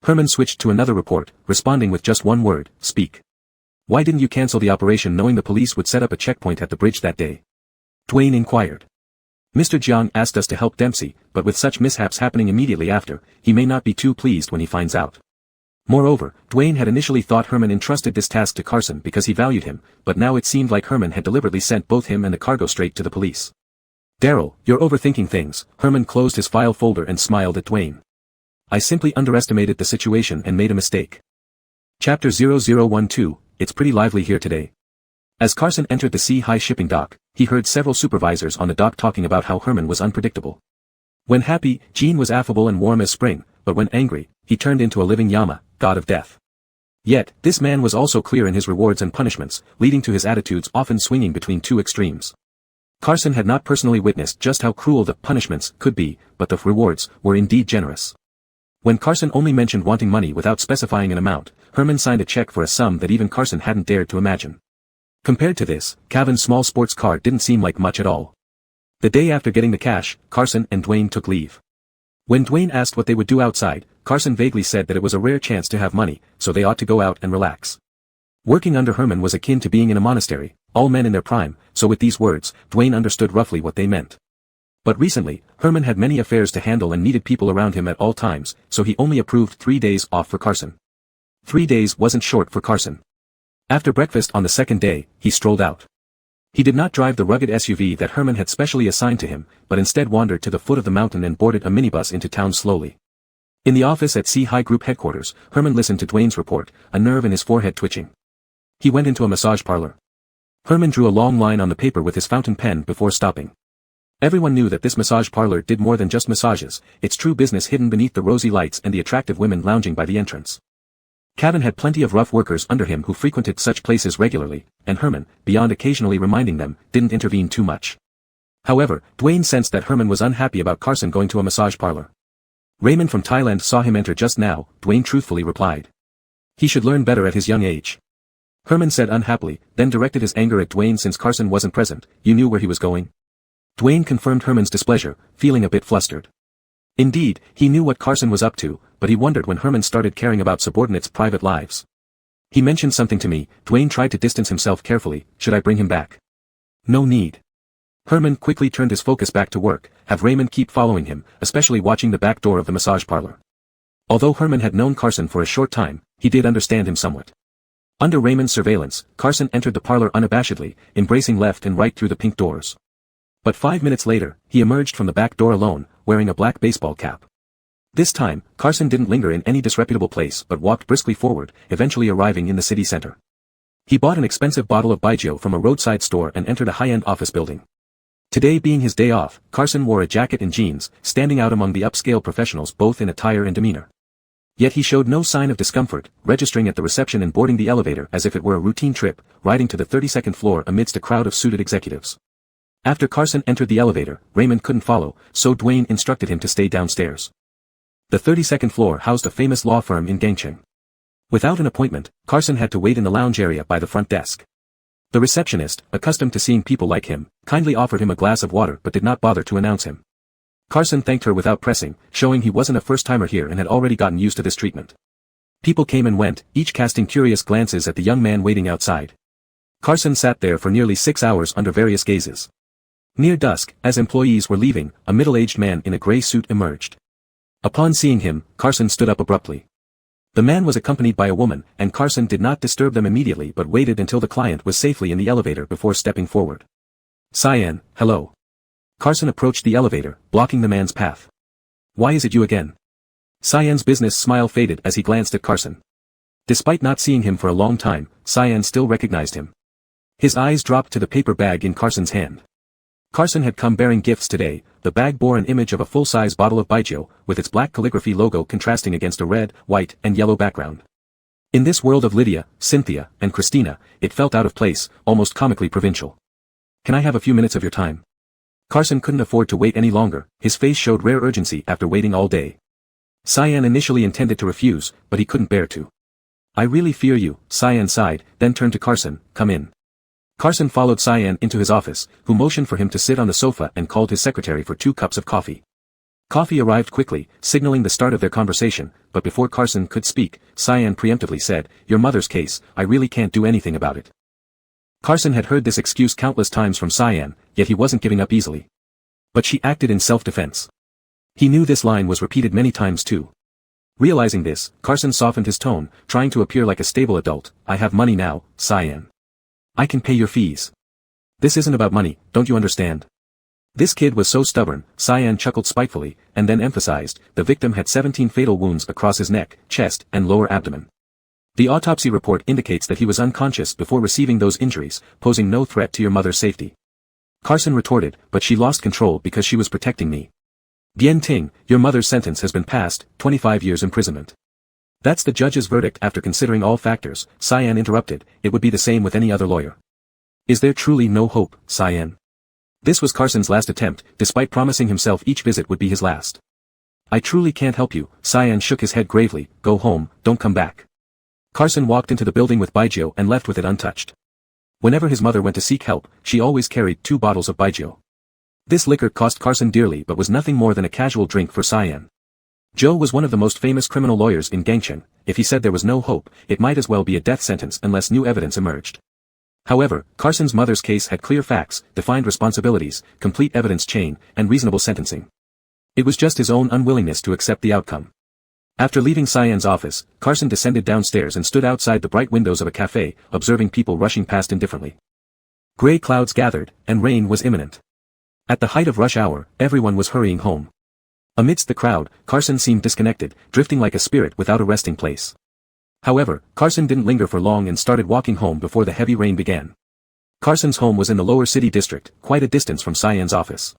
Herman switched to another report, responding with just one word, speak. Why didn't you cancel the operation knowing the police would set up a checkpoint at the bridge that day? Dwayne inquired. Mr. Jiang asked us to help Dempsey, but with such mishaps happening immediately after, he may not be too pleased when he finds out. Moreover, Dwayne had initially thought Herman entrusted this task to Carson because he valued him, but now it seemed like Herman had deliberately sent both him and the cargo straight to the police. Daryl, you're overthinking things. Herman closed his file folder and smiled at Dwayne. I simply underestimated the situation and made a mistake. Chapter 0012, It's pretty lively here today. As Carson entered the Sea-High shipping dock, he heard several supervisors on the dock talking about how Herman was unpredictable. When happy, Jean was affable and warm as spring, but when angry, he turned into a living Yama, god of death. Yet, this man was also clear in his rewards and punishments, leading to his attitudes often swinging between two extremes. Carson had not personally witnessed just how cruel the punishments could be, but the rewards were indeed generous. When Carson only mentioned wanting money without specifying an amount, Herman signed a check for a sum that even Carson hadn't dared to imagine. Compared to this, Cavan's small sports car didn't seem like much at all. The day after getting the cash, Carson and Dwayne took leave. When Dwayne asked what they would do outside, Carson vaguely said that it was a rare chance to have money, so they ought to go out and relax. Working under Herman was akin to being in a monastery, all men in their prime, so with these words, Dwayne understood roughly what they meant. But recently, Herman had many affairs to handle and needed people around him at all times, so he only approved 3 days off for Carson. 3 days wasn't short for Carson. After breakfast on the second day, he strolled out. He did not drive the rugged SUV that Herman had specially assigned to him, but instead wandered to the foot of the mountain and boarded a minibus into town slowly. In the office at C-High Group headquarters, Herman listened to Dwayne's report, a nerve in his forehead twitching. He went into a massage parlor. Herman drew a long line on the paper with his fountain pen before stopping. Everyone knew that this massage parlor did more than just massages, its true business hidden beneath the rosy lights and the attractive women lounging by the entrance. Cavan had plenty of rough workers under him who frequented such places regularly, and Herman, beyond occasionally reminding them, didn't intervene too much. However, Dwayne sensed that Herman was unhappy about Carson going to a massage parlor. Raymond from Thailand saw him enter just now, Dwayne truthfully replied. He should learn better at his young age. Herman said unhappily, then directed his anger at Dwayne since Carson wasn't present. You knew where he was going? Dwayne confirmed Herman's displeasure, feeling a bit flustered. Indeed, he knew what Carson was up to, but he wondered when Herman started caring about subordinates' private lives. He mentioned something to me. Dwayne tried to distance himself carefully. Should I bring him back? No need. Herman quickly turned his focus back to work, have Raymond keep following him, especially watching the back door of the massage parlor. Although Herman had known Carson for a short time, he did understand him somewhat. Under Raymond's surveillance, Carson entered the parlor unabashedly, embracing left and right through the pink doors. But 5 minutes later, he emerged from the back door alone, wearing a black baseball cap. This time, Carson didn't linger in any disreputable place but walked briskly forward, eventually arriving in the city center. He bought an expensive bottle of baijiu from a roadside store and entered a high-end office building. Today being his day off, Carson wore a jacket and jeans, standing out among the upscale professionals both in attire and demeanor. Yet he showed no sign of discomfort, registering at the reception and boarding the elevator as if it were a routine trip, riding to the 32nd floor amidst a crowd of suited executives. After Carson entered the elevator, Raymond couldn't follow, so Dwayne instructed him to stay downstairs. The 32nd floor housed a famous law firm in Gangcheng. Without an appointment, Carson had to wait in the lounge area by the front desk. The receptionist, accustomed to seeing people like him, kindly offered him a glass of water but did not bother to announce him. Carson thanked her without pressing, showing he wasn't a first-timer here and had already gotten used to this treatment. People came and went, each casting curious glances at the young man waiting outside. Carson sat there for nearly 6 hours under various gazes. Near dusk, as employees were leaving, a middle-aged man in a gray suit emerged. Upon seeing him, Carson stood up abruptly. The man was accompanied by a woman, and Carson did not disturb them immediately but waited until the client was safely in the elevator before stepping forward. Cyan, hello. Carson approached the elevator, blocking the man's path. Why is it you again? Cyan's business smile faded as he glanced at Carson. Despite not seeing him for a long time, Cyan still recognized him. His eyes dropped to the paper bag in Carson's hand. Carson had come bearing gifts today. The bag bore an image of a full-size bottle of baijiu, with its black calligraphy logo contrasting against a red, white, and yellow background. In this world of Lydia, Cynthia, and Christina, it felt out of place, almost comically provincial. Can I have a few minutes of your time? Carson couldn't afford to wait any longer, his face showed rare urgency after waiting all day. Cyan initially intended to refuse, but he couldn't bear to. I really fear you, Cyan sighed, then turned to Carson, come in. Carson followed Cyan into his office, who motioned for him to sit on the sofa and called his secretary for 2 cups of coffee. Coffee arrived quickly, signaling the start of their conversation, but before Carson could speak, Cyan preemptively said, your mother's case, I really can't do anything about it. Carson had heard this excuse countless times from Cyan, yet he wasn't giving up easily. But she acted in self-defense. He knew this line was repeated many times too. Realizing this, Carson softened his tone, trying to appear like a stable adult. I have money now, Cyan. I can pay your fees. This isn't about money, don't you understand? This kid was so stubborn, Cyan chuckled spitefully, and then emphasized, the victim had 17 fatal wounds across his neck, chest, and lower abdomen. The autopsy report indicates that he was unconscious before receiving those injuries, posing no threat to your mother's safety. Carson retorted, but she lost control because she was protecting me. Bien Ting, your mother's sentence has been passed, 25 years imprisonment. That's the judge's verdict after considering all factors, Cyan interrupted, it would be the same with any other lawyer. Is there truly no hope, Cyan? This was Carson's last attempt, despite promising himself each visit would be his last. I truly can't help you, Cyan shook his head gravely, go home, don't come back. Carson walked into the building with baijiu and left with it untouched. Whenever his mother went to seek help, she always carried 2 bottles of baijiu. This liquor cost Carson dearly but was nothing more than a casual drink for Cyan. Joe was one of the most famous criminal lawyers in Gangcheng. If he said there was no hope, it might as well be a death sentence unless new evidence emerged. However, Carson's mother's case had clear facts, defined responsibilities, complete evidence chain, and reasonable sentencing. It was just his own unwillingness to accept the outcome. After leaving Cyan's office, Carson descended downstairs and stood outside the bright windows of a cafe, observing people rushing past indifferently. Gray clouds gathered, and rain was imminent. At the height of rush hour, everyone was hurrying home. Amidst the crowd, Carson seemed disconnected, drifting like a spirit without a resting place. However, Carson didn't linger for long and started walking home before the heavy rain began. Carson's home was in the lower city district, quite a distance from Cyan's office.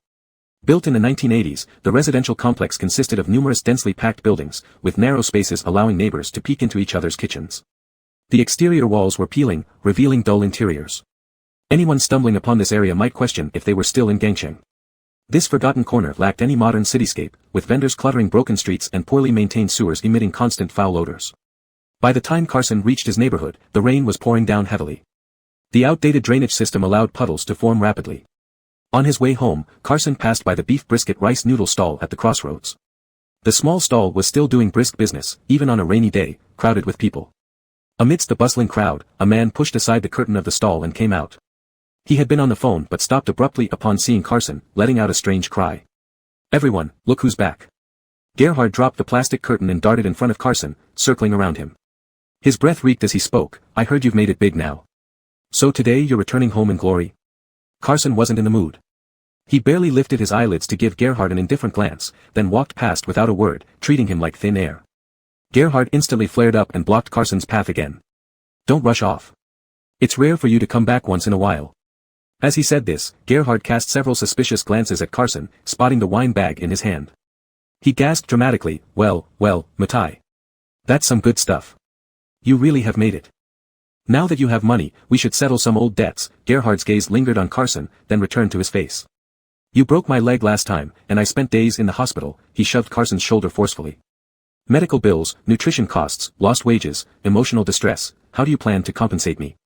Built in the 1980s, the residential complex consisted of numerous densely packed buildings, with narrow spaces allowing neighbors to peek into each other's kitchens. The exterior walls were peeling, revealing dull interiors. Anyone stumbling upon this area might question if they were still in Gangsheng. This forgotten corner lacked any modern cityscape, with vendors cluttering broken streets and poorly maintained sewers emitting constant foul odors. By the time Carson reached his neighborhood, the rain was pouring down heavily. The outdated drainage system allowed puddles to form rapidly. On his way home, Carson passed by the beef brisket rice noodle stall at the crossroads. The small stall was still doing brisk business, even on a rainy day, crowded with people. Amidst the bustling crowd, a man pushed aside the curtain of the stall and came out. He had been on the phone but stopped abruptly upon seeing Carson, letting out a strange cry. "Everyone, look who's back." Gerhard dropped the plastic curtain and darted in front of Carson, circling around him. His breath reeked as he spoke. "I heard you've made it big now. So today you're returning home in glory?" Carson wasn't in the mood. He barely lifted his eyelids to give Gerhard an indifferent glance, then walked past without a word, treating him like thin air. Gerhard instantly flared up and blocked Carson's path again. "Don't rush off. It's rare for you to come back once in a while." As he said this, Gerhard cast several suspicious glances at Carson, spotting the wine bag in his hand. He gasped dramatically, well, Matai. That's some good stuff. You really have made it. Now that you have money, we should settle some old debts." Gerhard's gaze lingered on Carson, then returned to his face. "You broke my leg last time, and I spent days in the hospital." He shoved Carson's shoulder forcefully. "Medical bills, nutrition costs, lost wages, emotional distress, how do you plan to compensate me?"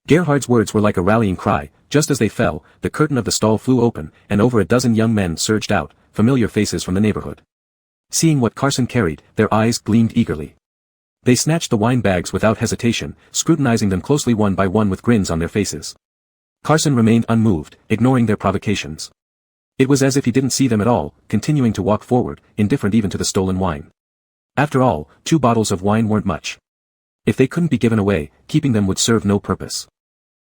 Gerhard's words were like a rallying cry. Just as they fell, the curtain of the stall flew open, and over a dozen young men surged out, familiar faces from the neighborhood. Seeing what Carson carried, their eyes gleamed eagerly. They snatched the wine bags without hesitation, scrutinizing them closely one by one with grins on their faces. Carson remained unmoved, ignoring their provocations. It was as if he didn't see them at all, continuing to walk forward, indifferent even to the stolen wine. After all, 2 bottles of wine weren't much. If they couldn't be given away, keeping them would serve no purpose.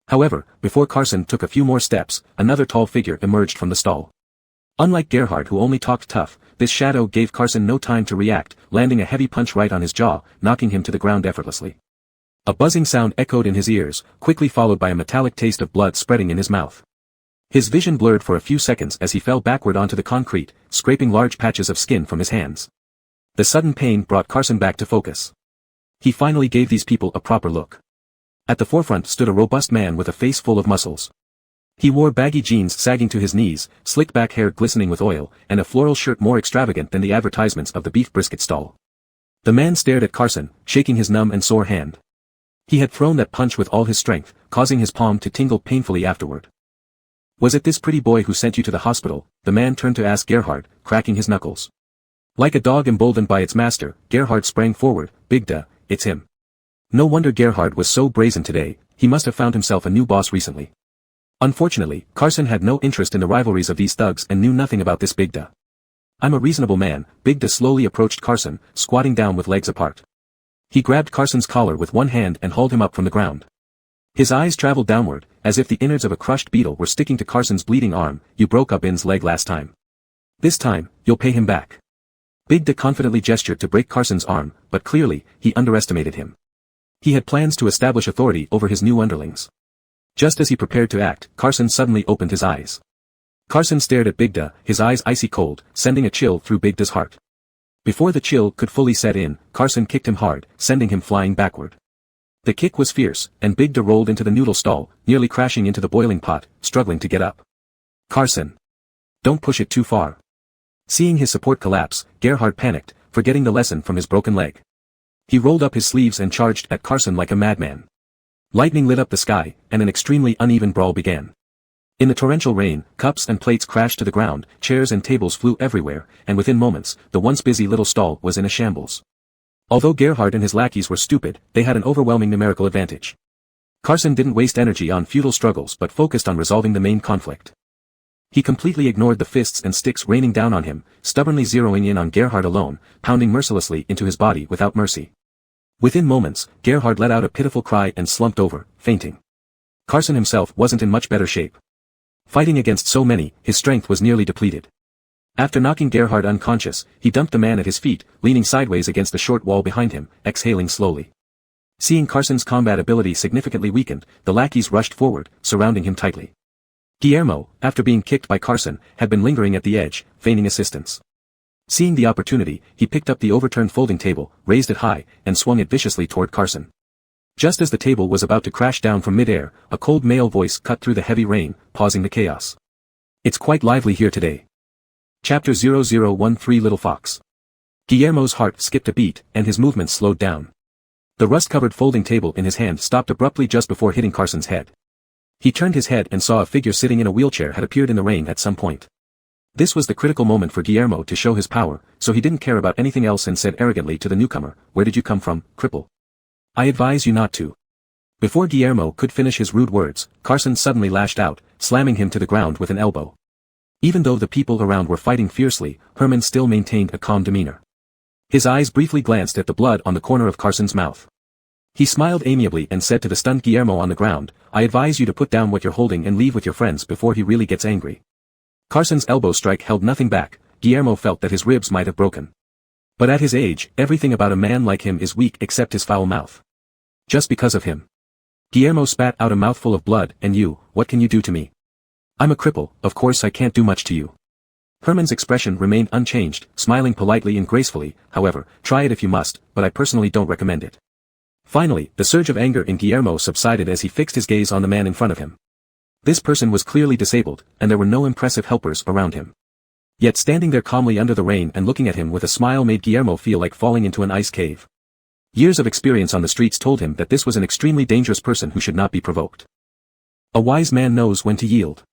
However, before Carson took a few more steps, another tall figure emerged from the stall. Unlike Gerhard, who only talked tough, this shadow gave Carson no time to react, landing a heavy punch right on his jaw, knocking him to the ground effortlessly. A buzzing sound echoed in his ears, quickly followed by a metallic taste of blood spreading in his mouth. His vision blurred for a few seconds as he fell backward onto the concrete, scraping large patches of skin from his hands. The sudden pain brought Carson back to focus. He finally gave these people a proper look. At the forefront stood a robust man with a face full of muscles. He wore baggy jeans sagging to his knees, slick back hair glistening with oil, and a floral shirt more extravagant than the advertisements of the beef brisket stall. The man stared at Carson, shaking his numb and sore hand. He had thrown that punch with all his strength, causing his palm to tingle painfully afterward. "Was it this pretty boy who sent you to the hospital?" the man turned to ask Gerhard, cracking his knuckles. Like a dog emboldened by its master, Gerhard sprang forward. "Bigda, it's him." No wonder Gerhard was so brazen today. He must have found himself a new boss recently. Unfortunately, Carson had no interest in the rivalries of these thugs and knew nothing about this Bigda. "I'm a reasonable man." Bigda slowly approached Carson, squatting down with legs apart. He grabbed Carson's collar with one hand and hauled him up from the ground. His eyes traveled downward, as if the innards of a crushed beetle were sticking to Carson's bleeding arm. "You broke Ubin's leg last time. This time, you'll pay him back." Bigda confidently gestured to break Carson's arm, but clearly, he underestimated him. He had plans to establish authority over his new underlings. Just as he prepared to act, Carson suddenly opened his eyes. Carson stared at Bigda, his eyes icy cold, sending a chill through Bigda's heart. Before the chill could fully set in, Carson kicked him hard, sending him flying backward. The kick was fierce, and Bigda rolled into the noodle stall, nearly crashing into the boiling pot, struggling to get up. "Carson! Don't push it too far." Seeing his support collapse, Gerhard panicked, forgetting the lesson from his broken leg. He rolled up his sleeves and charged at Carson like a madman. Lightning lit up the sky, and an extremely uneven brawl began. In the torrential rain, cups and plates crashed to the ground, chairs and tables flew everywhere, and within moments, the once busy little stall was in a shambles. Although Gerhard and his lackeys were stupid, they had an overwhelming numerical advantage. Carson didn't waste energy on futile struggles but focused on resolving the main conflict. He completely ignored the fists and sticks raining down on him, stubbornly zeroing in on Gerhard alone, pounding mercilessly into his body without mercy. Within moments, Gerhard let out a pitiful cry and slumped over, fainting. Carson himself wasn't in much better shape. Fighting against so many, his strength was nearly depleted. After knocking Gerhard unconscious, he dumped the man at his feet, leaning sideways against the short wall behind him, exhaling slowly. Seeing Carson's combat ability significantly weakened, the lackeys rushed forward, surrounding him tightly. Guillermo, after being kicked by Carson, had been lingering at the edge, feigning assistance. Seeing the opportunity, he picked up the overturned folding table, raised it high, and swung it viciously toward Carson. Just as the table was about to crash down from mid-air, a cold male voice cut through the heavy rain, pausing the chaos. "It's quite lively here today." Chapter 0013 Little Fox. Guillermo's heart skipped a beat, and his movements slowed down. The rust-covered folding table in his hand stopped abruptly just before hitting Carson's head. He turned his head and saw a figure sitting in a wheelchair had appeared in the rain at some point. This was the critical moment for Guillermo to show his power, so he didn't care about anything else and said arrogantly to the newcomer, "Where did you come from, cripple? I advise you not to." Before Guillermo could finish his rude words, Carson suddenly lashed out, slamming him to the ground with an elbow. Even though the people around were fighting fiercely, Herman still maintained a calm demeanor. His eyes briefly glanced at the blood on the corner of Carson's mouth. He smiled amiably and said to the stunned Guillermo on the ground, "I advise you to put down what you're holding and leave with your friends before he really gets angry." Carson's elbow strike held nothing back. Guillermo felt that his ribs might have broken. But at his age, everything about a man like him is weak except his foul mouth. Just because of him. Guillermo spat out a mouthful of blood. "And you, what can you do to me? I'm a cripple, of course I can't do much to you." Herman's expression remained unchanged, smiling politely and gracefully, "However, try it if you must, but I personally don't recommend it." Finally, the surge of anger in Guillermo subsided as he fixed his gaze on the man in front of him. This person was clearly disabled, and there were no impressive helpers around him. Yet standing there calmly under the rain and looking at him with a smile made Guillermo feel like falling into an ice cave. Years of experience on the streets told him that this was an extremely dangerous person who should not be provoked. A wise man knows when to yield.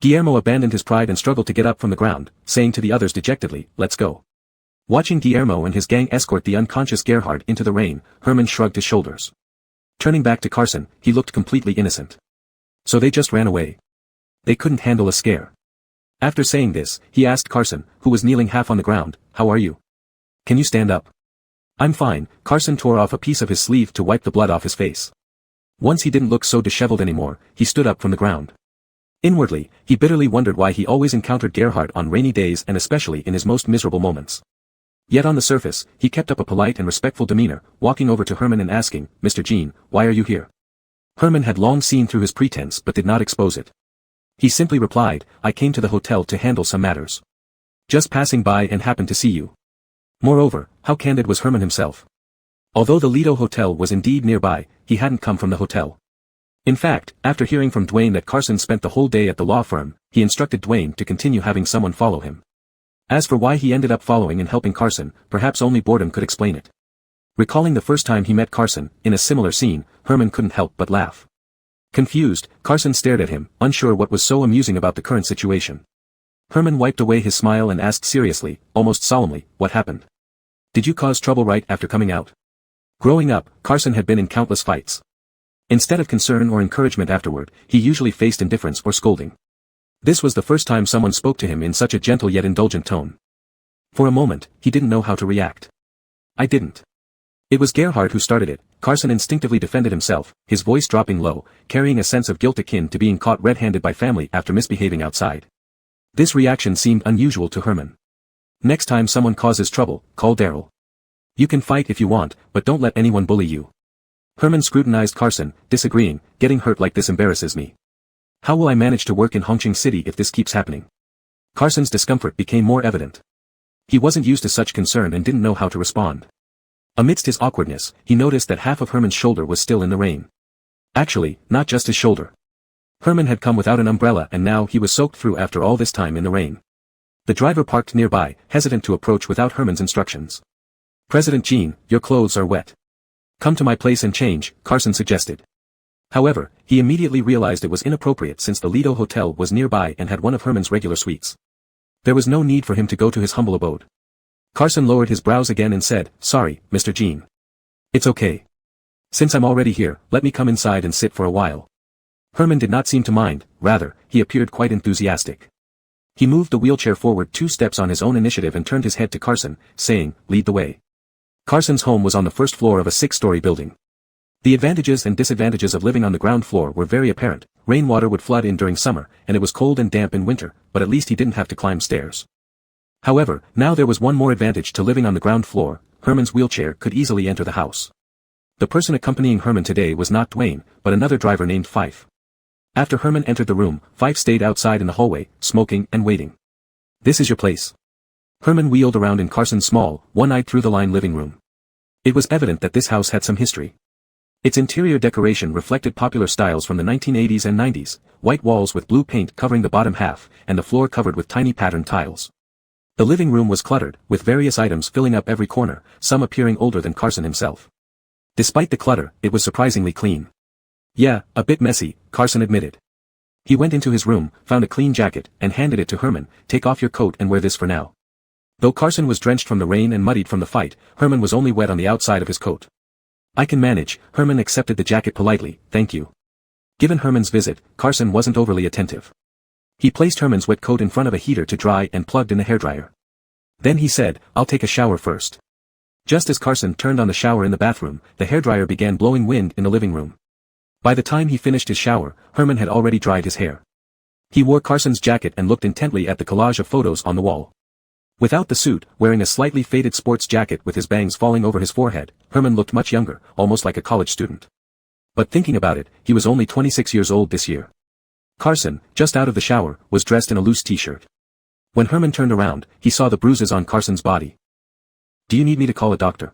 Guillermo abandoned his pride and struggled to get up from the ground, saying to the others dejectedly, "Let's go." Watching Guillermo and his gang escort the unconscious Gerhard into the rain, Herman shrugged his shoulders. Turning back to Carson, he looked completely innocent. So they just ran away. They couldn't handle a scare. After saying this, he asked Carson, who was kneeling half on the ground, "How are you? Can you stand up?" "I'm fine." Carson tore off a piece of his sleeve to wipe the blood off his face. Once he didn't look so disheveled anymore, he stood up from the ground. Inwardly, he bitterly wondered why he always encountered Gerhard on rainy days and especially in his most miserable moments. Yet on the surface, he kept up a polite and respectful demeanor, walking over to Herman and asking, "Mr. Jean, why are you here?" Herman had long seen through his pretense but did not expose it. He simply replied, "I came to the hotel to handle some matters. Just passing by and happened to see you." Moreover, how candid was Herman himself. Although the Lido Hotel was indeed nearby, he hadn't come from the hotel. In fact, after hearing from Dwayne that Carson spent the whole day at the law firm, he instructed Dwayne to continue having someone follow him. As for why he ended up following and helping Carson, perhaps only boredom could explain it. Recalling the first time he met Carson, in a similar scene, Herman couldn't help but laugh. Confused, Carson stared at him, unsure what was so amusing about the current situation. Herman wiped away his smile and asked seriously, almost solemnly, "What happened? Did you cause trouble right after coming out?" Growing up, Carson had been in countless fights. Instead of concern or encouragement afterward, he usually faced indifference or scolding. This was the first time someone spoke to him in such a gentle yet indulgent tone. For a moment, he didn't know how to react. "I didn't. It was Gerhard who started it." Carson instinctively defended himself, his voice dropping low, carrying a sense of guilt akin to being caught red-handed by family after misbehaving outside. This reaction seemed unusual to Herman. "Next time someone causes trouble, call Daryl. You can fight if you want, but don't let anyone bully you." Herman scrutinized Carson, disagreeing, "Getting hurt like this embarrasses me. How will I manage to work in Hongqing City if this keeps happening?" Carson's discomfort became more evident. He wasn't used to such concern and didn't know how to respond. Amidst his awkwardness, he noticed that half of Herman's shoulder was still in the rain. Actually, not just his shoulder. Herman had come without an umbrella and now he was soaked through after all this time in the rain. The driver parked nearby, hesitant to approach without Herman's instructions. "President Jean, your clothes are wet. Come to my place and change," Carson suggested. However, he immediately realized it was inappropriate since the Lido Hotel was nearby and had one of Herman's regular suites. There was no need for him to go to his humble abode. Carson lowered his brows again and said, "Sorry, Mr. Jean. It's okay. Since I'm already here, let me come inside and sit for a while." Herman did not seem to mind, rather, he appeared quite enthusiastic. He moved the wheelchair forward 2 steps on his own initiative and turned his head to Carson, saying, "Lead the way." Carson's home was on the first floor of a 6-story building. The advantages and disadvantages of living on the ground floor were very apparent. Rainwater would flood in during summer, and it was cold and damp in winter, but at least he didn't have to climb stairs. However, now there was one more advantage to living on the ground floor: Herman's wheelchair could easily enter the house. The person accompanying Herman today was not Dwayne, but another driver named Fife. After Herman entered the room, Fife stayed outside in the hallway, smoking and waiting. "This is your place." Herman wheeled around in Carson's small, one-eyed through-the-line living room. It was evident that this house had some history. Its interior decoration reflected popular styles from the 1980s and 90s, white walls with blue paint covering the bottom half, and the floor covered with tiny patterned tiles. The living room was cluttered, with various items filling up every corner, some appearing older than Carson himself. Despite the clutter, it was surprisingly clean. "Yeah, a bit messy," Carson admitted. He went into his room, found a clean jacket, and handed it to Herman. "Take off your coat and wear this for now." Though Carson was drenched from the rain and muddied from the fight, Herman was only wet on the outside of his coat. "I can manage." Herman accepted the jacket politely, "Thank you." Given Herman's visit, Carson wasn't overly attentive. He placed Herman's wet coat in front of a heater to dry and plugged in the hairdryer. Then he said, "I'll take a shower first." Just as Carson turned on the shower in the bathroom, the hairdryer began blowing wind in the living room. By the time he finished his shower, Herman had already dried his hair. He wore Carson's jacket and looked intently at the collage of photos on the wall. Without the suit, wearing a slightly faded sports jacket with his bangs falling over his forehead, Herman looked much younger, almost like a college student. But thinking about it, he was only 26 years old this year. Carson, just out of the shower, was dressed in a loose t-shirt. When Herman turned around, he saw the bruises on Carson's body. "Do you need me to call a doctor?"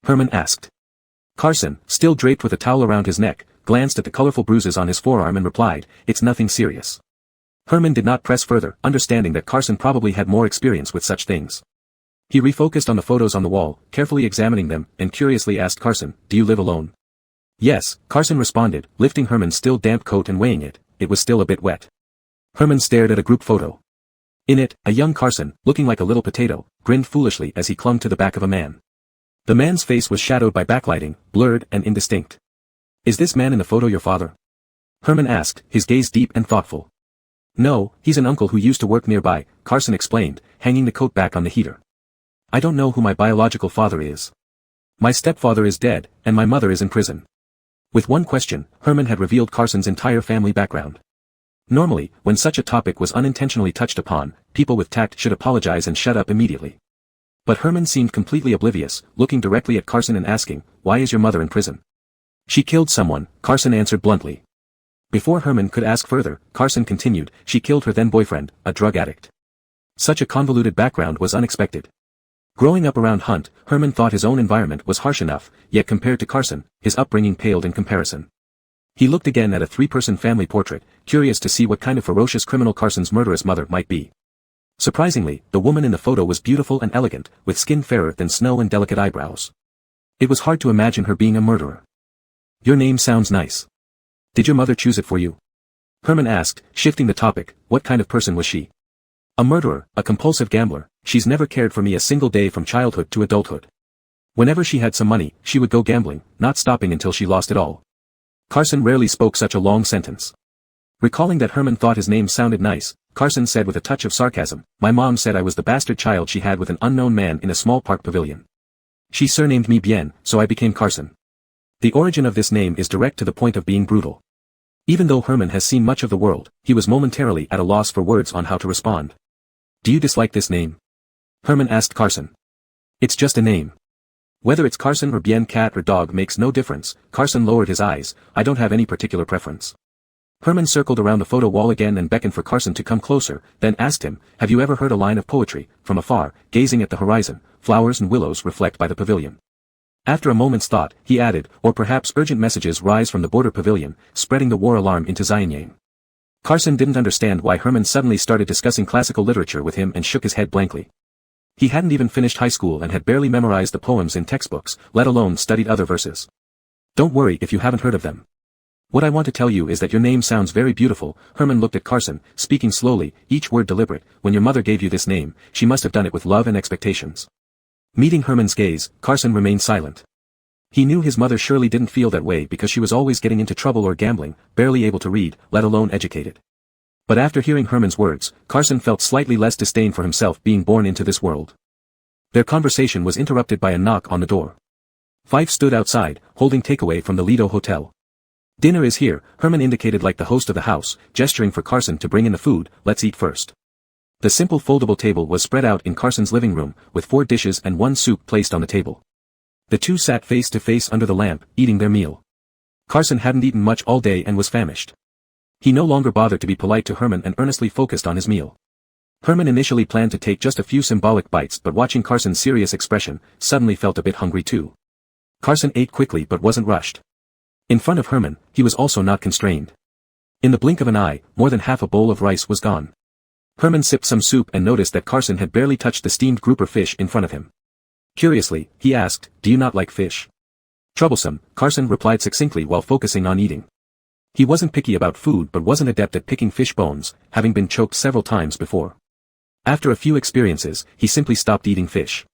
Herman asked. Carson, still draped with a towel around his neck, glanced at the colorful bruises on his forearm and replied, "It's nothing serious." Herman did not press further, understanding that Carson probably had more experience with such things. He refocused on the photos on the wall, carefully examining them, and curiously asked Carson, "Do you live alone?" "Yes," Carson responded, lifting Herman's still damp coat and weighing it. It was still a bit wet. Herman stared at a group photo. In it, a young Carson, looking like a little potato, grinned foolishly as he clung to the back of a man. The man's face was shadowed by backlighting, blurred and indistinct. "Is this man in the photo your father?" Herman asked, his gaze deep and thoughtful. "No, he's an uncle who used to work nearby," Carson explained, hanging the coat back on the heater. "I don't know who my biological father is. My stepfather is dead, and my mother is in prison." With one question, Herman had revealed Carson's entire family background. Normally, when such a topic was unintentionally touched upon, people with tact should apologize and shut up immediately. But Herman seemed completely oblivious, looking directly at Carson and asking, "Why is your mother in prison?" "She killed someone," Carson answered bluntly. Before Herman could ask further, Carson continued, "She killed her then-boyfriend, a drug addict." Such a convoluted background was unexpected. Growing up around Hunt, Herman thought his own environment was harsh enough, yet compared to Carson, his upbringing paled in comparison. He looked again at a 3-person family portrait, curious to see what kind of ferocious criminal Carson's murderous mother might be. Surprisingly, the woman in the photo was beautiful and elegant, with skin fairer than snow and delicate eyebrows. It was hard to imagine her being a murderer. "Your name sounds nice. Did your mother choose it for you?" Herman asked, shifting the topic. "What kind of person was she?" "A murderer, a compulsive gambler. She's never cared for me a single day from childhood to adulthood. Whenever she had some money, she would go gambling, not stopping until she lost it all." Carson rarely spoke such a long sentence. Recalling that Herman thought his name sounded nice, Carson said with a touch of sarcasm, "My mom said I was the bastard child she had with an unknown man in a small park pavilion. She surnamed me Bien, so I became Carson." The origin of this name is direct to the point of being brutal. Even though Herman has seen much of the world, he was momentarily at a loss for words on how to respond. "Do you dislike this name?" Herman asked Carson. "It's just a name. Whether it's Carson or Bien, cat or dog makes no difference." Carson lowered his eyes. "I don't have any particular preference." Herman circled around the photo wall again and beckoned for Carson to come closer, then asked him, "Have you ever heard a line of poetry?" From afar, gazing at the horizon, flowers and willows reflect by the pavilion. After a moment's thought, he added, "Or perhaps urgent messages rise from the border pavilion, spreading the war alarm into Xianyang." Carson didn't understand why Herman suddenly started discussing classical literature with him and shook his head blankly. He hadn't even finished high school and had barely memorized the poems in textbooks, let alone studied other verses. "Don't worry if you haven't heard of them. What I want to tell you is that your name sounds very beautiful." Herman looked at Carson, speaking slowly, each word deliberate. "When your mother gave you this name, she must have done it with love and expectations." Meeting Herman's gaze, Carson remained silent. He knew his mother surely didn't feel that way because she was always getting into trouble or gambling, barely able to read, let alone educated. But after hearing Herman's words, Carson felt slightly less disdain for himself being born into this world. Their conversation was interrupted by a knock on the door. Fife stood outside, holding takeaway from the Lido Hotel. "Dinner is here," Herman indicated like the host of the house, gesturing for Carson to bring in the food. "Let's eat first." The simple foldable table was spread out in Carson's living room, with 4 dishes and 1 soup placed on the table. The two sat face to face under the lamp, eating their meal. Carson hadn't eaten much all day and was famished. He no longer bothered to be polite to Herman and earnestly focused on his meal. Herman initially planned to take just a few symbolic bites, but watching Carson's serious expression, suddenly felt a bit hungry too. Carson ate quickly but wasn't rushed. In front of Herman, he was also not constrained. In the blink of an eye, more than half a bowl of rice was gone. Herman sipped some soup and noticed that Carson had barely touched the steamed grouper fish in front of him. Curiously, he asked, "Do you not like fish?" "Troublesome," Carson replied succinctly while focusing on eating. He wasn't picky about food but wasn't adept at picking fish bones, having been choked several times before. After a few experiences, he simply stopped eating fish.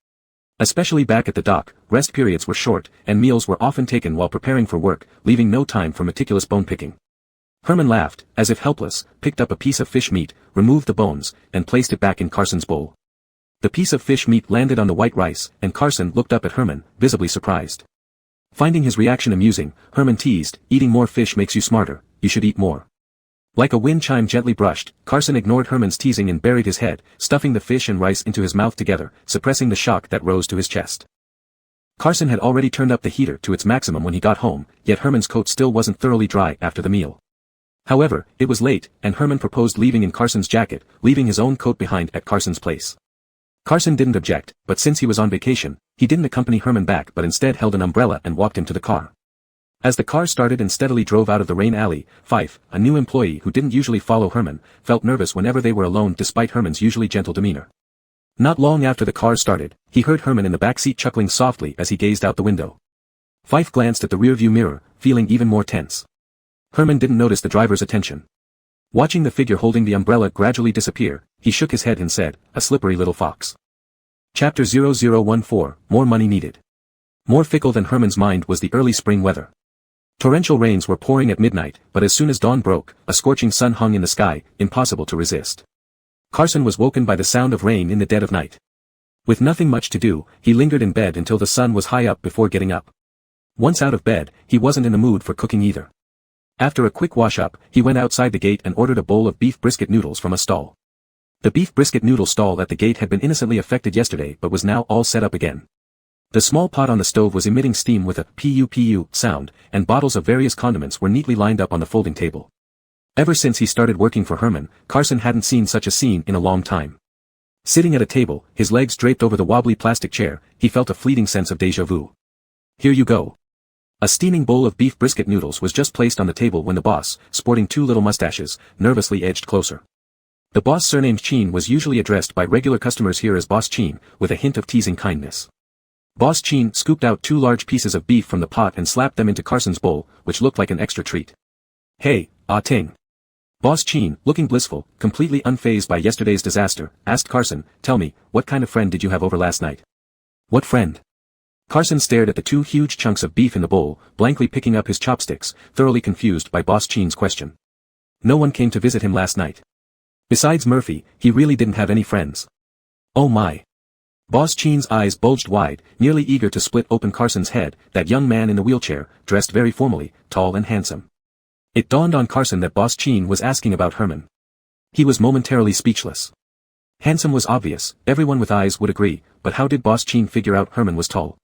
Especially back at the dock, rest periods were short, and meals were often taken while preparing for work, leaving no time for meticulous bone picking. Herman laughed, as if helpless, picked up a piece of fish meat, removed the bones, and placed it back in Carson's bowl. The piece of fish meat landed on the white rice, and Carson looked up at Herman, visibly surprised. Finding his reaction amusing, Herman teased, "Eating more fish makes you smarter, you should eat more." Like a wind chime gently brushed, Carson ignored Herman's teasing and buried his head, stuffing the fish and rice into his mouth together, suppressing the shock that rose to his chest. Carson had already turned up the heater to its maximum when he got home, yet Herman's coat still wasn't thoroughly dry after the meal. However, it was late, and Herman proposed leaving in Carson's jacket, leaving his own coat behind at Carson's place. Carson didn't object, but since he was on vacation, he didn't accompany Herman back but instead held an umbrella and walked him to the car. As the car started and steadily drove out of the rain alley, Fife, a new employee who didn't usually follow Herman, felt nervous whenever they were alone despite Herman's usually gentle demeanor. Not long after the car started, he heard Herman in the back seat chuckling softly as he gazed out the window. Fife glanced at the rearview mirror, feeling even more tense. Herman didn't notice the driver's attention. Watching the figure holding the umbrella gradually disappear, he shook his head and said, "A slippery little fox." Chapter 0014, More Money Needed. More fickle than Herman's mind was the early spring weather. Torrential rains were pouring at midnight, but as soon as dawn broke, a scorching sun hung in the sky, impossible to resist. Carson was woken by the sound of rain in the dead of night. With nothing much to do, he lingered in bed until the sun was high up before getting up. Once out of bed, he wasn't in the mood for cooking either. After a quick wash-up, he went outside the gate and ordered a bowl of beef brisket noodles from a stall. The beef brisket noodle stall at the gate had been innocently affected yesterday but was now all set up again. The small pot on the stove was emitting steam with a pu-pu sound, and bottles of various condiments were neatly lined up on the folding table. Ever since he started working for Herman, Carson hadn't seen such a scene in a long time. Sitting at a table, his legs draped over the wobbly plastic chair, he felt a fleeting sense of déjà vu. "Here you go." A steaming bowl of beef brisket noodles was just placed on the table when the boss, sporting 2 little mustaches, nervously edged closer. The boss, surnamed Cheen, was usually addressed by regular customers here as Boss Cheen, with a hint of teasing kindness. Boss Cheen scooped out 2 large pieces of beef from the pot and slapped them into Carson's bowl, which looked like an extra treat. "Hey, Ah Ting." Boss Cheen, looking blissful, completely unfazed by yesterday's disaster, asked Carson, "Tell me, what kind of friend did you have over last night?" "What friend?" Carson stared at the 2 huge chunks of beef in the bowl, blankly picking up his chopsticks, thoroughly confused by Boss Cheen's question. No one came to visit him last night. Besides Murphy, he really didn't have any friends. Oh my. Boss Cheen's eyes bulged wide, nearly eager to split open Carson's head, that young man in the wheelchair, dressed very formally, tall and handsome. It dawned on Carson that Boss Cheen was asking about Herman. He was momentarily speechless. Handsome was obvious, everyone with eyes would agree, but how did Boss Cheen figure out Herman was tall?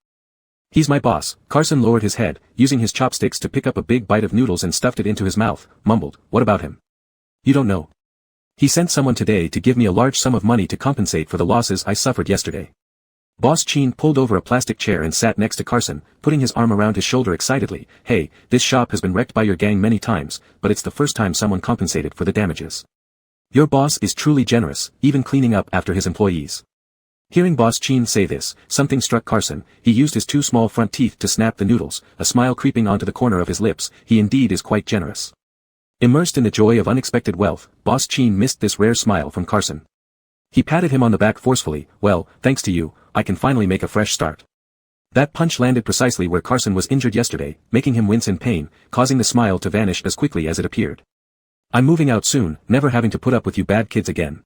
"He's my boss." Carson lowered his head, using his chopsticks to pick up a big bite of noodles and stuffed it into his mouth, mumbled, "What about him?" "You don't know. He sent someone today to give me a large sum of money to compensate for the losses I suffered yesterday." Boss Cheen pulled over a plastic chair and sat next to Carson, putting his arm around his shoulder excitedly. "Hey, this shop has been wrecked by your gang many times, but it's the first time someone compensated for the damages. Your boss is truly generous, even cleaning up after his employees." Hearing Boss Cheen say this, something struck Carson. He used his 2 small front teeth to snap the noodles, a smile creeping onto the corner of his lips. He indeed is quite generous. Immersed in the joy of unexpected wealth, Boss Cheen missed this rare smile from Carson. He patted him on the back forcefully. "Well, thanks to you, I can finally make a fresh start." That punch landed precisely where Carson was injured yesterday, making him wince in pain, causing the smile to vanish as quickly as it appeared. I'm moving out soon, never having to put up with you bad kids again.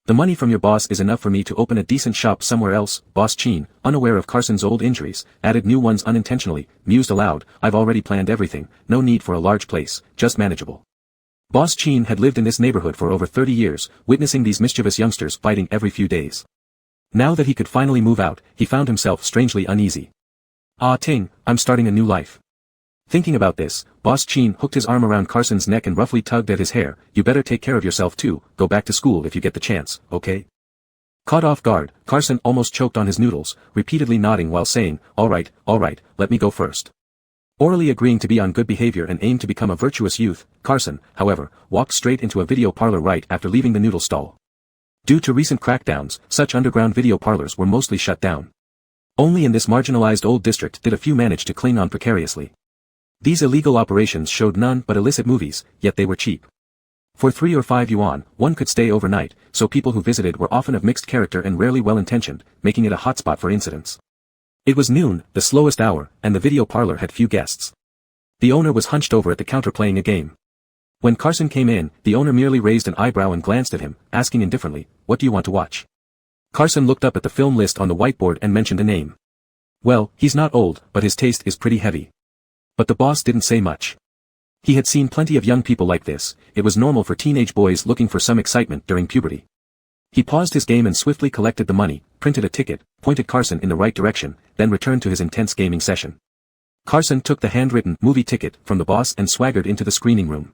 The money from your boss is enough for me to open a decent shop somewhere else. Boss Chin, unaware of Carson's old injuries, added new ones unintentionally, mused aloud, I've already planned everything, no need for a large place, just manageable. Boss Chin had lived in this neighborhood for over 30 years, witnessing these mischievous youngsters fighting every few days. Now that he could finally move out, he found himself strangely uneasy. Ah Ting, I'm starting a new life. Thinking about this, Boss Chin hooked his arm around Carson's neck and roughly tugged at his hair. You better take care of yourself too, go back to school if you get the chance, okay? Caught off guard, Carson almost choked on his noodles, repeatedly nodding while saying, all right, let me go first. Orally agreeing to be on good behavior and aim to become a virtuous youth, Carson, however, walked straight into a video parlor right after leaving the noodle stall. Due to recent crackdowns, such underground video parlors were mostly shut down. Only in this marginalized old district did a few manage to cling on precariously. These illegal operations showed none but illicit movies, yet they were cheap. For 3 or 5 yuan, one could stay overnight, so people who visited were often of mixed character and rarely well-intentioned, making it a hotspot for incidents. It was noon, the slowest hour, and the video parlor had few guests. The owner was hunched over at the counter playing a game. When Carson came in, the owner merely raised an eyebrow and glanced at him, asking indifferently, what do you want to watch? Carson looked up at the film list on the whiteboard and mentioned a name. Well, he's not old, but his taste is pretty heavy. But the boss didn't say much. He had seen plenty of young people like this. It was normal for teenage boys looking for some excitement during puberty. He paused his game and swiftly collected the money, printed a ticket, pointed Carson in the right direction, then returned to his intense gaming session. Carson took the handwritten movie ticket from the boss and swaggered into the screening room.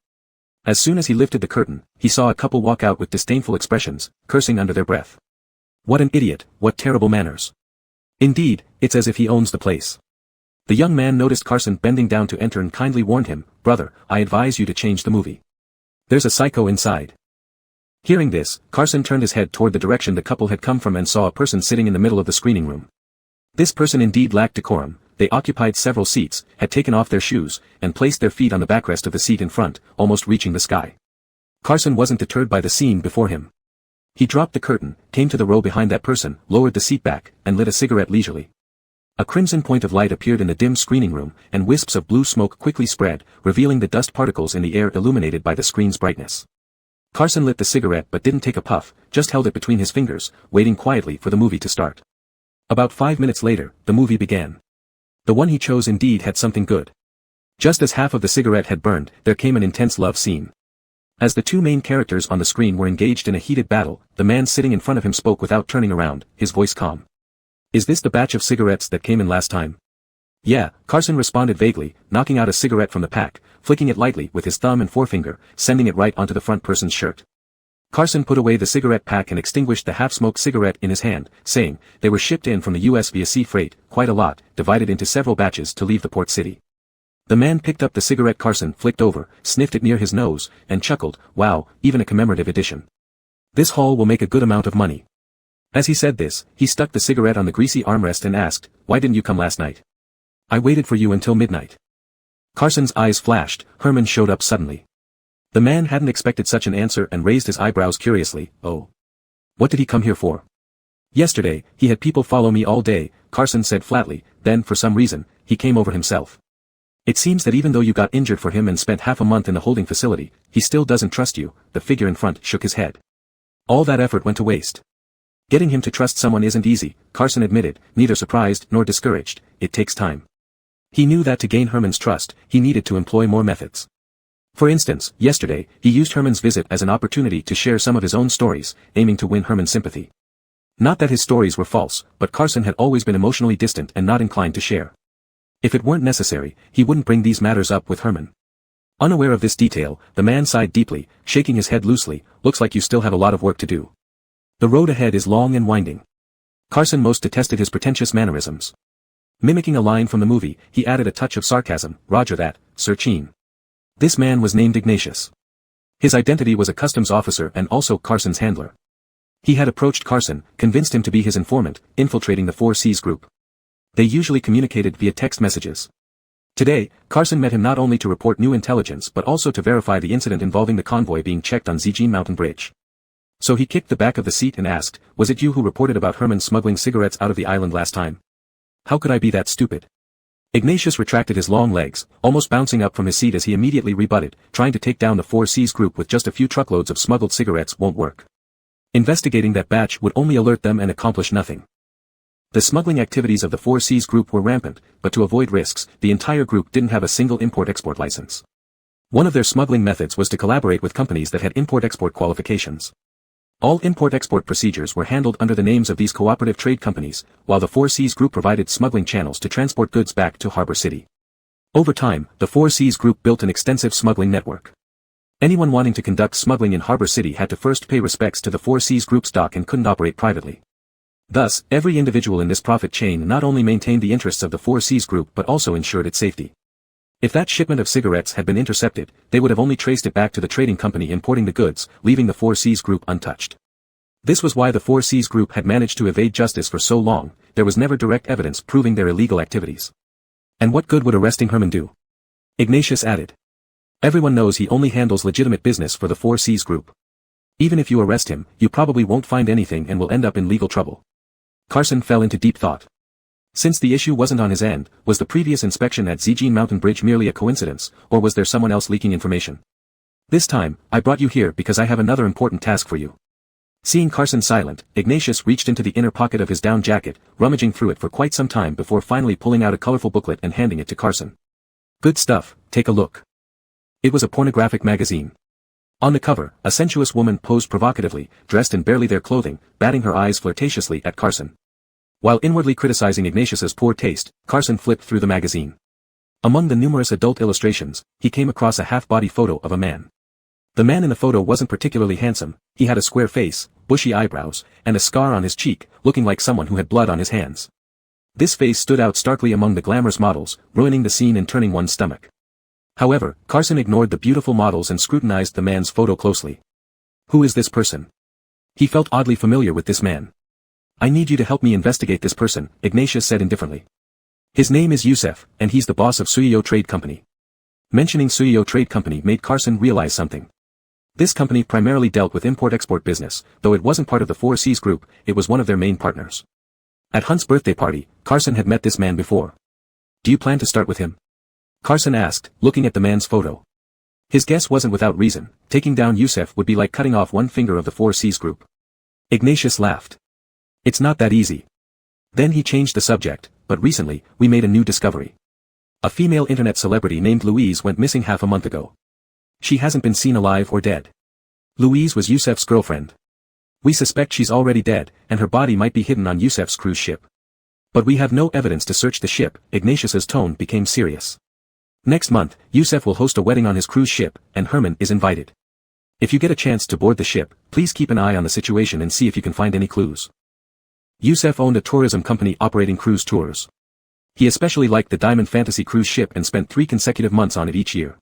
As soon as he lifted the curtain, he saw a couple walk out with disdainful expressions, cursing under their breath. What an idiot, what terrible manners. Indeed, it's as if he owns the place. The young man noticed Carson bending down to enter and kindly warned him, brother, I advise you to change the movie. There's a psycho inside. Hearing this, Carson turned his head toward the direction the couple had come from and saw a person sitting in the middle of the screening room. This person indeed lacked decorum. They occupied several seats, had taken off their shoes, and placed their feet on the backrest of the seat in front, almost reaching the sky. Carson wasn't deterred by the scene before him. He dropped the curtain, came to the row behind that person, lowered the seat back, and lit a cigarette leisurely. A crimson point of light appeared in the dim screening room, and wisps of blue smoke quickly spread, revealing the dust particles in the air illuminated by the screen's brightness. Carson lit the cigarette but didn't take a puff, just held it between his fingers, waiting quietly for the movie to start. About 5 minutes later, the movie began. The one he chose indeed had something good. Just as half of the cigarette had burned, there came an intense love scene. As the two main characters on the screen were engaged in a heated battle, the man sitting in front of him spoke without turning around, his voice calm. Is this the batch of cigarettes that came in last time? Yeah, Carson responded vaguely, knocking out a cigarette from the pack, flicking it lightly with his thumb and forefinger, sending it right onto the front person's shirt. Carson put away the cigarette pack and extinguished the half-smoked cigarette in his hand, saying, they were shipped in from the US via sea freight, quite a lot, divided into several batches to leave the port city. The man picked up the cigarette Carson flicked over, sniffed it near his nose, and chuckled, wow, even a commemorative edition. This haul will make a good amount of money. As he said this, he stuck the cigarette on the greasy armrest and asked, why didn't you come last night? I waited for you until midnight. Carson's eyes flashed, Herman showed up suddenly. The man hadn't expected such an answer and raised his eyebrows curiously, oh. What did he come here for? Yesterday, he had people follow me all day, Carson said flatly, then for some reason, he came over himself. It seems that even though you got injured for him and spent half a month in the holding facility, he still doesn't trust you, the figure in front shook his head. All that effort went to waste. Getting him to trust someone isn't easy, Carson admitted, neither surprised nor discouraged, it takes time. He knew that to gain Herman's trust, he needed to employ more methods. For instance, yesterday, he used Herman's visit as an opportunity to share some of his own stories, aiming to win Herman's sympathy. Not that his stories were false, but Carson had always been emotionally distant and not inclined to share. If it weren't necessary, he wouldn't bring these matters up with Herman. Unaware of this detail, the man sighed deeply, shaking his head loosely, looks like you still have a lot of work to do. The road ahead is long and winding. Carson most detested his pretentious mannerisms. Mimicking a line from the movie, he added a touch of sarcasm, Roger that, Sir Chin. This man was named Ignatius. His identity was a customs officer and also Carson's handler. He had approached Carson, convinced him to be his informant, infiltrating the 4Cs group. They usually communicated via text messages. Today, Carson met him not only to report new intelligence but also to verify the incident involving the convoy being checked on Zijin Mountain Bridge. So he kicked the back of the seat and asked, was it you who reported about Herman smuggling cigarettes out of the island last time? How could I be that stupid? Ignatius retracted his long legs, almost bouncing up from his seat as he immediately rebutted, trying to take down the 4C's group with just a few truckloads of smuggled cigarettes won't work. Investigating that batch would only alert them and accomplish nothing. The smuggling activities of the 4C's group were rampant, but to avoid risks, the entire group didn't have a single import-export license. One of their smuggling methods was to collaborate with companies that had import-export qualifications. All import-export procedures were handled under the names of these cooperative trade companies, while the 4C's group provided smuggling channels to transport goods back to Harbor City. Over time, the 4C's group built an extensive smuggling network. Anyone wanting to conduct smuggling in Harbor City had to first pay respects to the 4C's group's dock and couldn't operate privately. Thus, every individual in this profit chain not only maintained the interests of the 4C's group but also ensured its safety. If that shipment of cigarettes had been intercepted, they would have only traced it back to the trading company importing the goods, leaving the 4C's group untouched. This was why the 4C's group had managed to evade justice for so long. There was never direct evidence proving their illegal activities. And what good would arresting Herman do? Ignatius added. Everyone knows he only handles legitimate business for the 4C's group. Even if you arrest him, you probably won't find anything and will end up in legal trouble. Carson fell into deep thought. Since the issue wasn't on his end, was the previous inspection at Zhejiang Mountain Bridge merely a coincidence, or was there someone else leaking information? This time, I brought you here because I have another important task for you. Seeing Carson silent, Ignatius reached into the inner pocket of his down jacket, rummaging through it for quite some time before finally pulling out a colorful booklet and handing it to Carson. Good stuff, take a look. It was a pornographic magazine. On the cover, a sensuous woman posed provocatively, dressed in barely their clothing, batting her eyes flirtatiously at Carson. While inwardly criticizing Ignatius's poor taste, Carson flipped through the magazine. Among the numerous adult illustrations, he came across a half-body photo of a man. The man in the photo wasn't particularly handsome. He had a square face, bushy eyebrows, and a scar on his cheek, looking like someone who had blood on his hands. This face stood out starkly among the glamorous models, ruining the scene and turning one's stomach. However, Carson ignored the beautiful models and scrutinized the man's photo closely. Who is this person? He felt oddly familiar with this man. I need you to help me investigate this person, Ignatius said indifferently. His name is Yusef, and he's the boss of Suyo Trade Company. Mentioning Suyo Trade Company made Carson realize something. This company primarily dealt with import-export business, though it wasn't part of the 4C's group, it was one of their main partners. At Hunt's birthday party, Carson had met this man before. Do you plan to start with him? Carson asked, looking at the man's photo. His guess wasn't without reason. Taking down Yusef would be like cutting off one finger of the 4C's group. Ignatius laughed. It's not that easy. Then he changed the subject, but recently, we made a new discovery. A female internet celebrity named Louise went missing half a month ago. She hasn't been seen alive or dead. Louise was Yusef's girlfriend. We suspect she's already dead, and her body might be hidden on Yusef's cruise ship. But we have no evidence to search the ship. Ignatius's tone became serious. Next month, Yusef will host a wedding on his cruise ship, and Herman is invited. If you get a chance to board the ship, please keep an eye on the situation and see if you can find any clues. Yusef owned a tourism company operating cruise tours. He especially liked the Diamond Fantasy cruise ship and spent 3 consecutive months on it each year.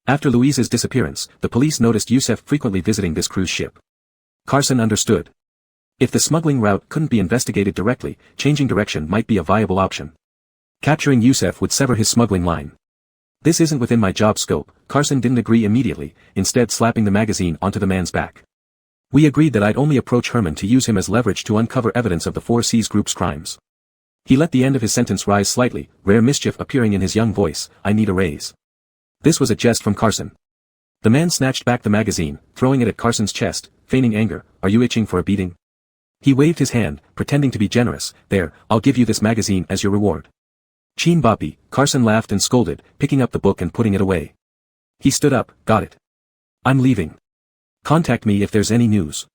After Louise's disappearance, the police noticed Yusef frequently visiting this cruise ship. Carson understood. If the smuggling route couldn't be investigated directly, changing direction might be a viable option. Capturing Yusef would sever his smuggling line. This isn't within my job scope. Carson didn't agree immediately, instead slapping the magazine onto the man's back. We agreed that I'd only approach Herman to use him as leverage to uncover evidence of the 4C's group's crimes. He let the end of his sentence rise slightly, rare mischief appearing in his young voice. I need a raise. This was a jest from Carson. The man snatched back the magazine, throwing it at Carson's chest, feigning anger. Are you itching for a beating? He waved his hand, pretending to be generous. There, I'll give you this magazine as your reward. Cheen Boppy, Carson laughed and scolded, picking up the book and putting it away. He stood up. Got it. I'm leaving. Contact me if there's any news.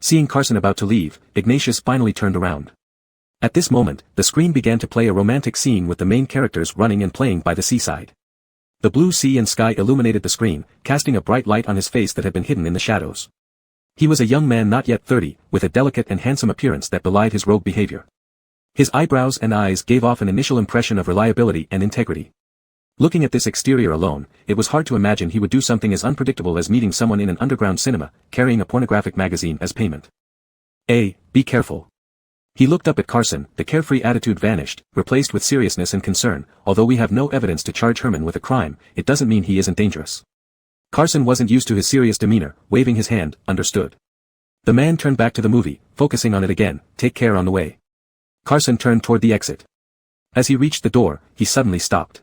Seeing Carson about to leave, Ignatius finally turned around. At this moment, the screen began to play a romantic scene with the main characters running and playing by the seaside. The blue sea and sky illuminated the screen, casting a bright light on his face that had been hidden in the shadows. He was a young man not yet 30, with a delicate and handsome appearance that belied his rogue behavior. His eyebrows and eyes gave off an initial impression of reliability and integrity. Looking at this exterior alone, it was hard to imagine he would do something as unpredictable as meeting someone in an underground cinema, carrying a pornographic magazine as payment. Be careful. He looked up at Carson. The carefree attitude vanished, replaced with seriousness and concern. Although we have no evidence to charge Herman with a crime, it doesn't mean he isn't dangerous. Carson wasn't used to his serious demeanor, waving his hand. Understood. The man turned back to the movie, focusing on it again. Take care on the way. Carson turned toward the exit. As he reached the door, he suddenly stopped.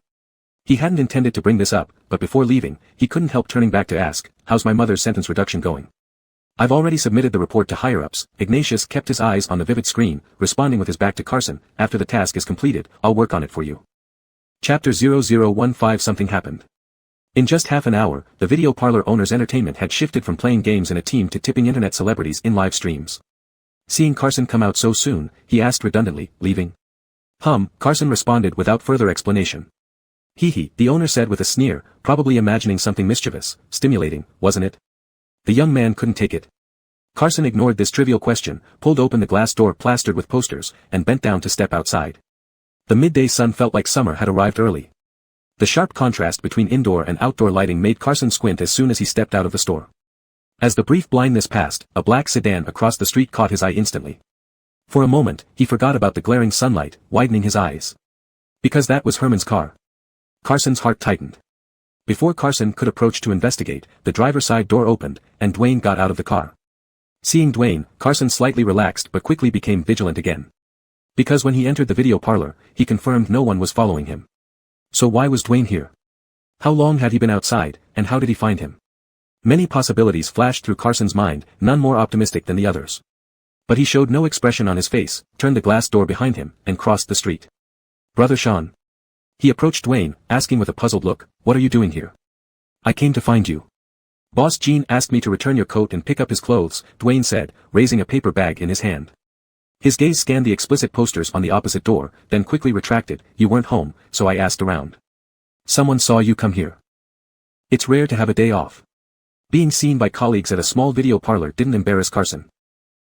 He hadn't intended to bring this up, but before leaving, he couldn't help turning back to ask, "How's my mother's sentence reduction going?" "I've already submitted the report to higher-ups." Ignatius kept his eyes on the vivid screen, responding with his back to Carson, "After the task is completed, I'll work on it for you." Chapter 0015. Something happened. In just half an hour, the video parlor owner's entertainment had shifted from playing games in a team to tipping internet celebrities in live streams. Seeing Carson come out so soon, he asked redundantly, "Leaving?" Carson responded without further explanation. "Hee," the owner said with a sneer, probably imagining something mischievous, stimulating, wasn't it? The young man couldn't take it. Carson ignored this trivial question, pulled open the glass door plastered with posters, and bent down to step outside. The midday sun felt like summer had arrived early. The sharp contrast between indoor and outdoor lighting made Carson squint as soon as he stepped out of the store. As the brief blindness passed, a black sedan across the street caught his eye instantly. For a moment, he forgot about the glaring sunlight, widening his eyes. Because that was Herman's car. Carson's heart tightened. Before Carson could approach to investigate, the driver's side door opened, and Dwayne got out of the car. Seeing Dwayne, Carson slightly relaxed but quickly became vigilant again. Because when he entered the video parlor, he confirmed no one was following him. So why was Dwayne here? How long had he been outside, and how did he find him? Many possibilities flashed through Carson's mind, none more optimistic than the others. But he showed no expression on his face, turned the glass door behind him, and crossed the street. "Brother Sean." He approached Dwayne, asking with a puzzled look, "What are you doing here?" "I came to find you. Boss Gene asked me to return your coat and pick up his clothes," Dwayne said, raising a paper bag in his hand. His gaze scanned the explicit posters on the opposite door, then quickly retracted, "You weren't home, so I asked around. Someone saw you come here." It's rare to have a day off. Being seen by colleagues at a small video parlor didn't embarrass Carson.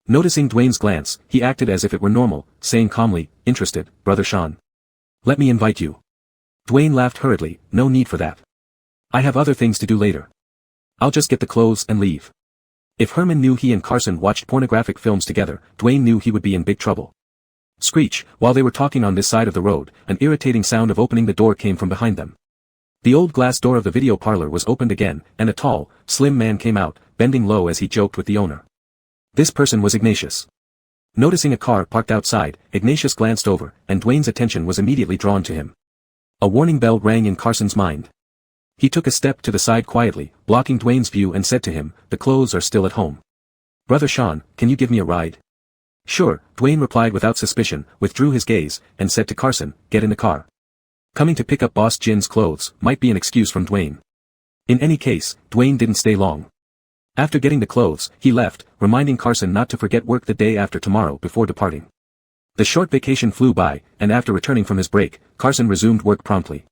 Noticing Dwayne's glance, he acted as if it were normal, saying calmly, "Interested, Brother Sean? Let me invite you." Dwayne laughed hurriedly, "No need for that. I have other things to do later. I'll just get the clothes and leave." If Herman knew he and Carson watched pornographic films together, Dwayne knew he would be in big trouble. Screech, while they were talking on this side of the road, an irritating sound of opening the door came from behind them. The old glass door of the video parlor was opened again, and a tall, slim man came out, bending low as he joked with the owner. This person was Ignatius. Noticing a car parked outside, Ignatius glanced over, and Dwayne's attention was immediately drawn to him. A warning bell rang in Carson's mind. He took a step to the side quietly, blocking Dwayne's view, and said to him, "The clothes are still at home. Brother Sean, can you give me a ride?" "Sure," Dwayne replied without suspicion, withdrew his gaze, and said to Carson, "Get in the car." Coming to pick up Boss Jin's clothes might be an excuse from Dwayne. In any case, Dwayne didn't stay long. After getting the clothes, he left, reminding Carson not to forget work the day after tomorrow before departing. The short vacation flew by, and after returning from his break, Carson resumed work promptly.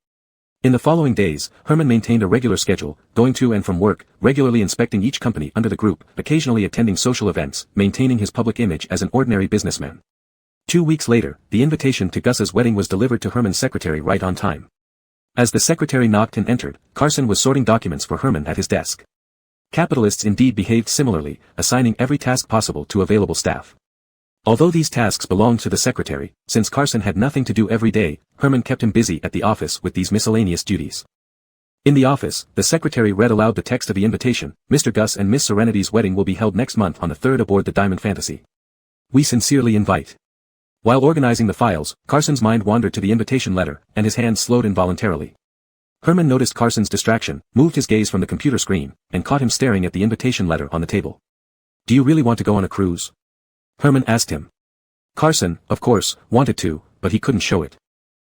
In the following days, Herman maintained a regular schedule, going to and from work, regularly inspecting each company under the group, occasionally attending social events, maintaining his public image as an ordinary businessman. 2 weeks later, the invitation to Gus's wedding was delivered to Herman's secretary right on time. As the secretary knocked and entered, Carson was sorting documents for Herman at his desk. Capitalists indeed behaved similarly, assigning every task possible to available staff. Although these tasks belonged to the secretary, since Carson had nothing to do every day, Herman kept him busy at the office with these miscellaneous duties. In the office, the secretary read aloud the text of the invitation. "Mr. Gus and Miss Serenity's wedding will be held next month on the 3rd aboard the Diamond Fantasy. We sincerely invite." While organizing the files, Carson's mind wandered to the invitation letter, and his hands slowed involuntarily. Herman noticed Carson's distraction, moved his gaze from the computer screen, and caught him staring at the invitation letter on the table. "Do you really want to go on a cruise?" Herman asked him. Carson, of course, wanted to, but he couldn't show it.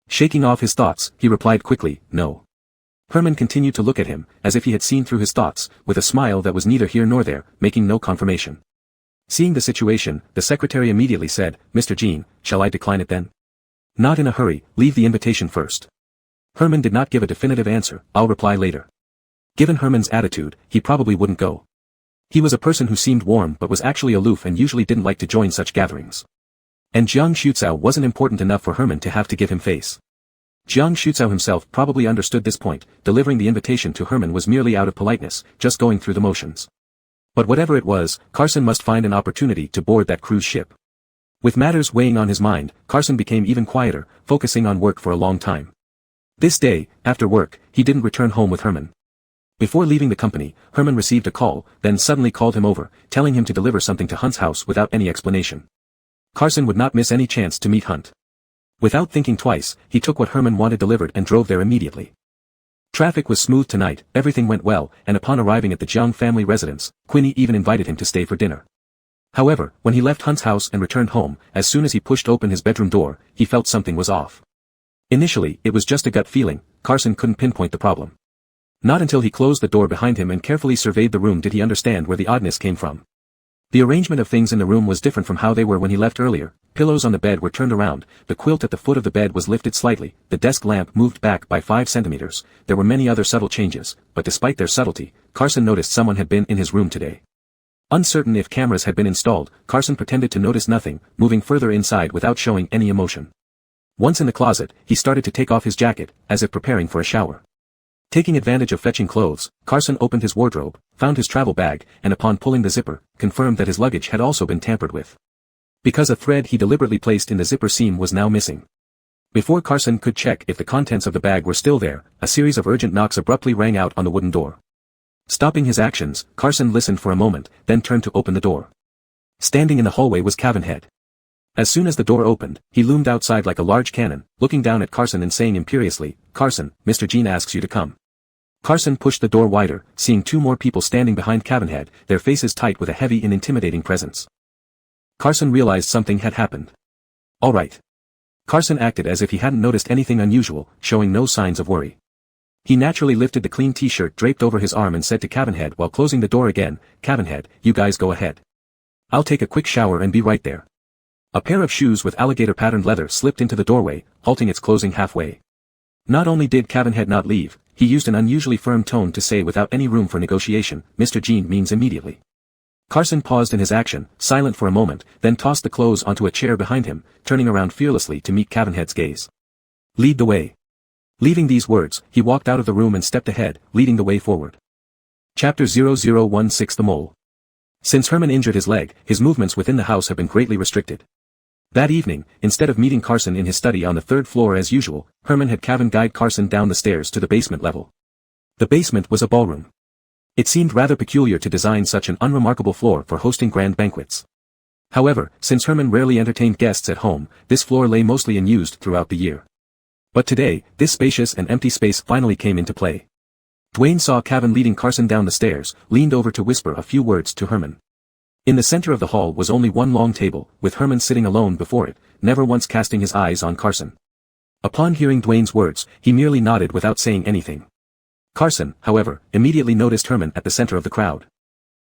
Shaking off his thoughts, he replied quickly, "No." Herman continued to look at him, as if he had seen through his thoughts, with a smile that was neither here nor there, making no confirmation. Seeing the situation, the secretary immediately said, "Mr. Gene, shall I decline it then?" "Not in a hurry, leave the invitation first." Herman did not give a definitive answer, "I'll reply later." Given Herman's attitude, he probably wouldn't go. He was a person who seemed warm but was actually aloof and usually didn't like to join such gatherings. And Jiang Shutsao wasn't important enough for Herman to have to give him face. Jiang Shutsao himself probably understood this point. Delivering the invitation to Herman was merely out of politeness, just going through the motions. But whatever it was, Carson must find an opportunity to board that cruise ship. With matters weighing on his mind, Carson became even quieter, focusing on work for a long time. This day, after work, he didn't return home with Herman. Before leaving the company, Herman received a call, then suddenly called him over, telling him to deliver something to Hunt's house without any explanation. Carson would not miss any chance to meet Hunt. Without thinking twice, he took what Herman wanted delivered and drove there immediately. Traffic was smooth tonight, everything went well, and upon arriving at the Jiang family residence, Quinny even invited him to stay for dinner. However, when he left Hunt's house and returned home, as soon as he pushed open his bedroom door, he felt something was off. Initially, it was just a gut feeling. Carson couldn't pinpoint the problem. Not until he closed the door behind him and carefully surveyed the room did he understand where the oddness came from. The arrangement of things in the room was different from how they were when he left earlier. Pillows on the bed were turned around, the quilt at the foot of the bed was lifted slightly, the desk lamp moved back by 5 centimeters. There were many other subtle changes, but despite their subtlety, Carson noticed someone had been in his room today. Uncertain if cameras had been installed, Carson pretended to notice nothing, moving further inside without showing any emotion. Once in the closet, he started to take off his jacket, as if preparing for a shower. Taking advantage of fetching clothes, Carson opened his wardrobe, found his travel bag, and upon pulling the zipper, confirmed that his luggage had also been tampered with. Because a thread he deliberately placed in the zipper seam was now missing. Before Carson could check if the contents of the bag were still there, a series of urgent knocks abruptly rang out on the wooden door. Stopping his actions, Carson listened for a moment, then turned to open the door. Standing in the hallway was Cavanhead. As soon as the door opened, he loomed outside like a large cannon, looking down at Carson and saying imperiously, "Carson, Mr. Jean asks you to come." Carson pushed the door wider, seeing 2 more people standing behind Cavanhead, their faces tight with a heavy and intimidating presence. Carson realized something had happened. All right. Carson acted as if he hadn't noticed anything unusual, showing no signs of worry. He naturally lifted the clean t-shirt draped over his arm and said to Cavanhead while closing the door again, "Cavanhead, you guys go ahead. I'll take a quick shower and be right there." A pair of shoes with alligator-patterned leather slipped into the doorway, halting its closing halfway. Not only did Cavanhead not leave, he used an unusually firm tone to say without any room for negotiation, "Mr. Jean means immediately." Carson paused in his action, silent for a moment, then tossed the clothes onto a chair behind him, turning around fearlessly to meet Cavanhead's gaze. "Lead the way." Leaving these words, he walked out of the room and stepped ahead, leading the way forward. Chapter 0016 The Mole. Since Herman injured his leg, his movements within the house have been greatly restricted. That evening, instead of meeting Carson in his study on the 3rd floor as usual, Herman had Cavan guide Carson down the stairs to the basement level. The basement was a ballroom. It seemed rather peculiar to design such an unremarkable floor for hosting grand banquets. However, since Herman rarely entertained guests at home, this floor lay mostly unused throughout the year. But today, this spacious and empty space finally came into play. Dwayne saw Cavan leading Carson down the stairs, leaned over to whisper a few words to Herman. In the center of the hall was only one long table, with Herman sitting alone before it, never once casting his eyes on Carson. Upon hearing Dwayne's words, he merely nodded without saying anything. Carson, however, immediately noticed Herman at the center of the crowd.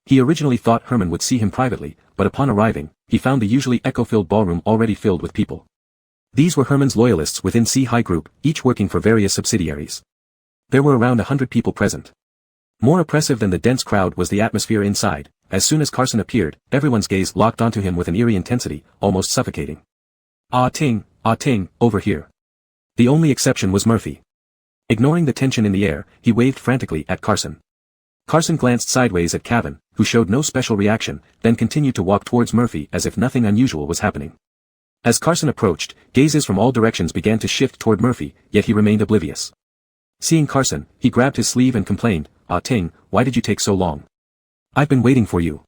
He originally thought Herman would see him privately, but upon arriving, he found the usually echo-filled ballroom already filled with people. These were Herman's loyalists within C-High Group, each working for various subsidiaries. There were around 100 people present. More oppressive than the dense crowd was the atmosphere inside. As soon as Carson appeared, everyone's gaze locked onto him with an eerie intensity, almost suffocating. Ah ting, over here." The only exception was Murphy. Ignoring the tension in the air, he waved frantically at Carson. Carson glanced sideways at Cavan, who showed no special reaction, then continued to walk towards Murphy as if nothing unusual was happening. As Carson approached, gazes from all directions began to shift toward Murphy, yet he remained oblivious. Seeing Carson, he grabbed his sleeve and complained, "Ah ting, why did you take so long? I've been waiting for you."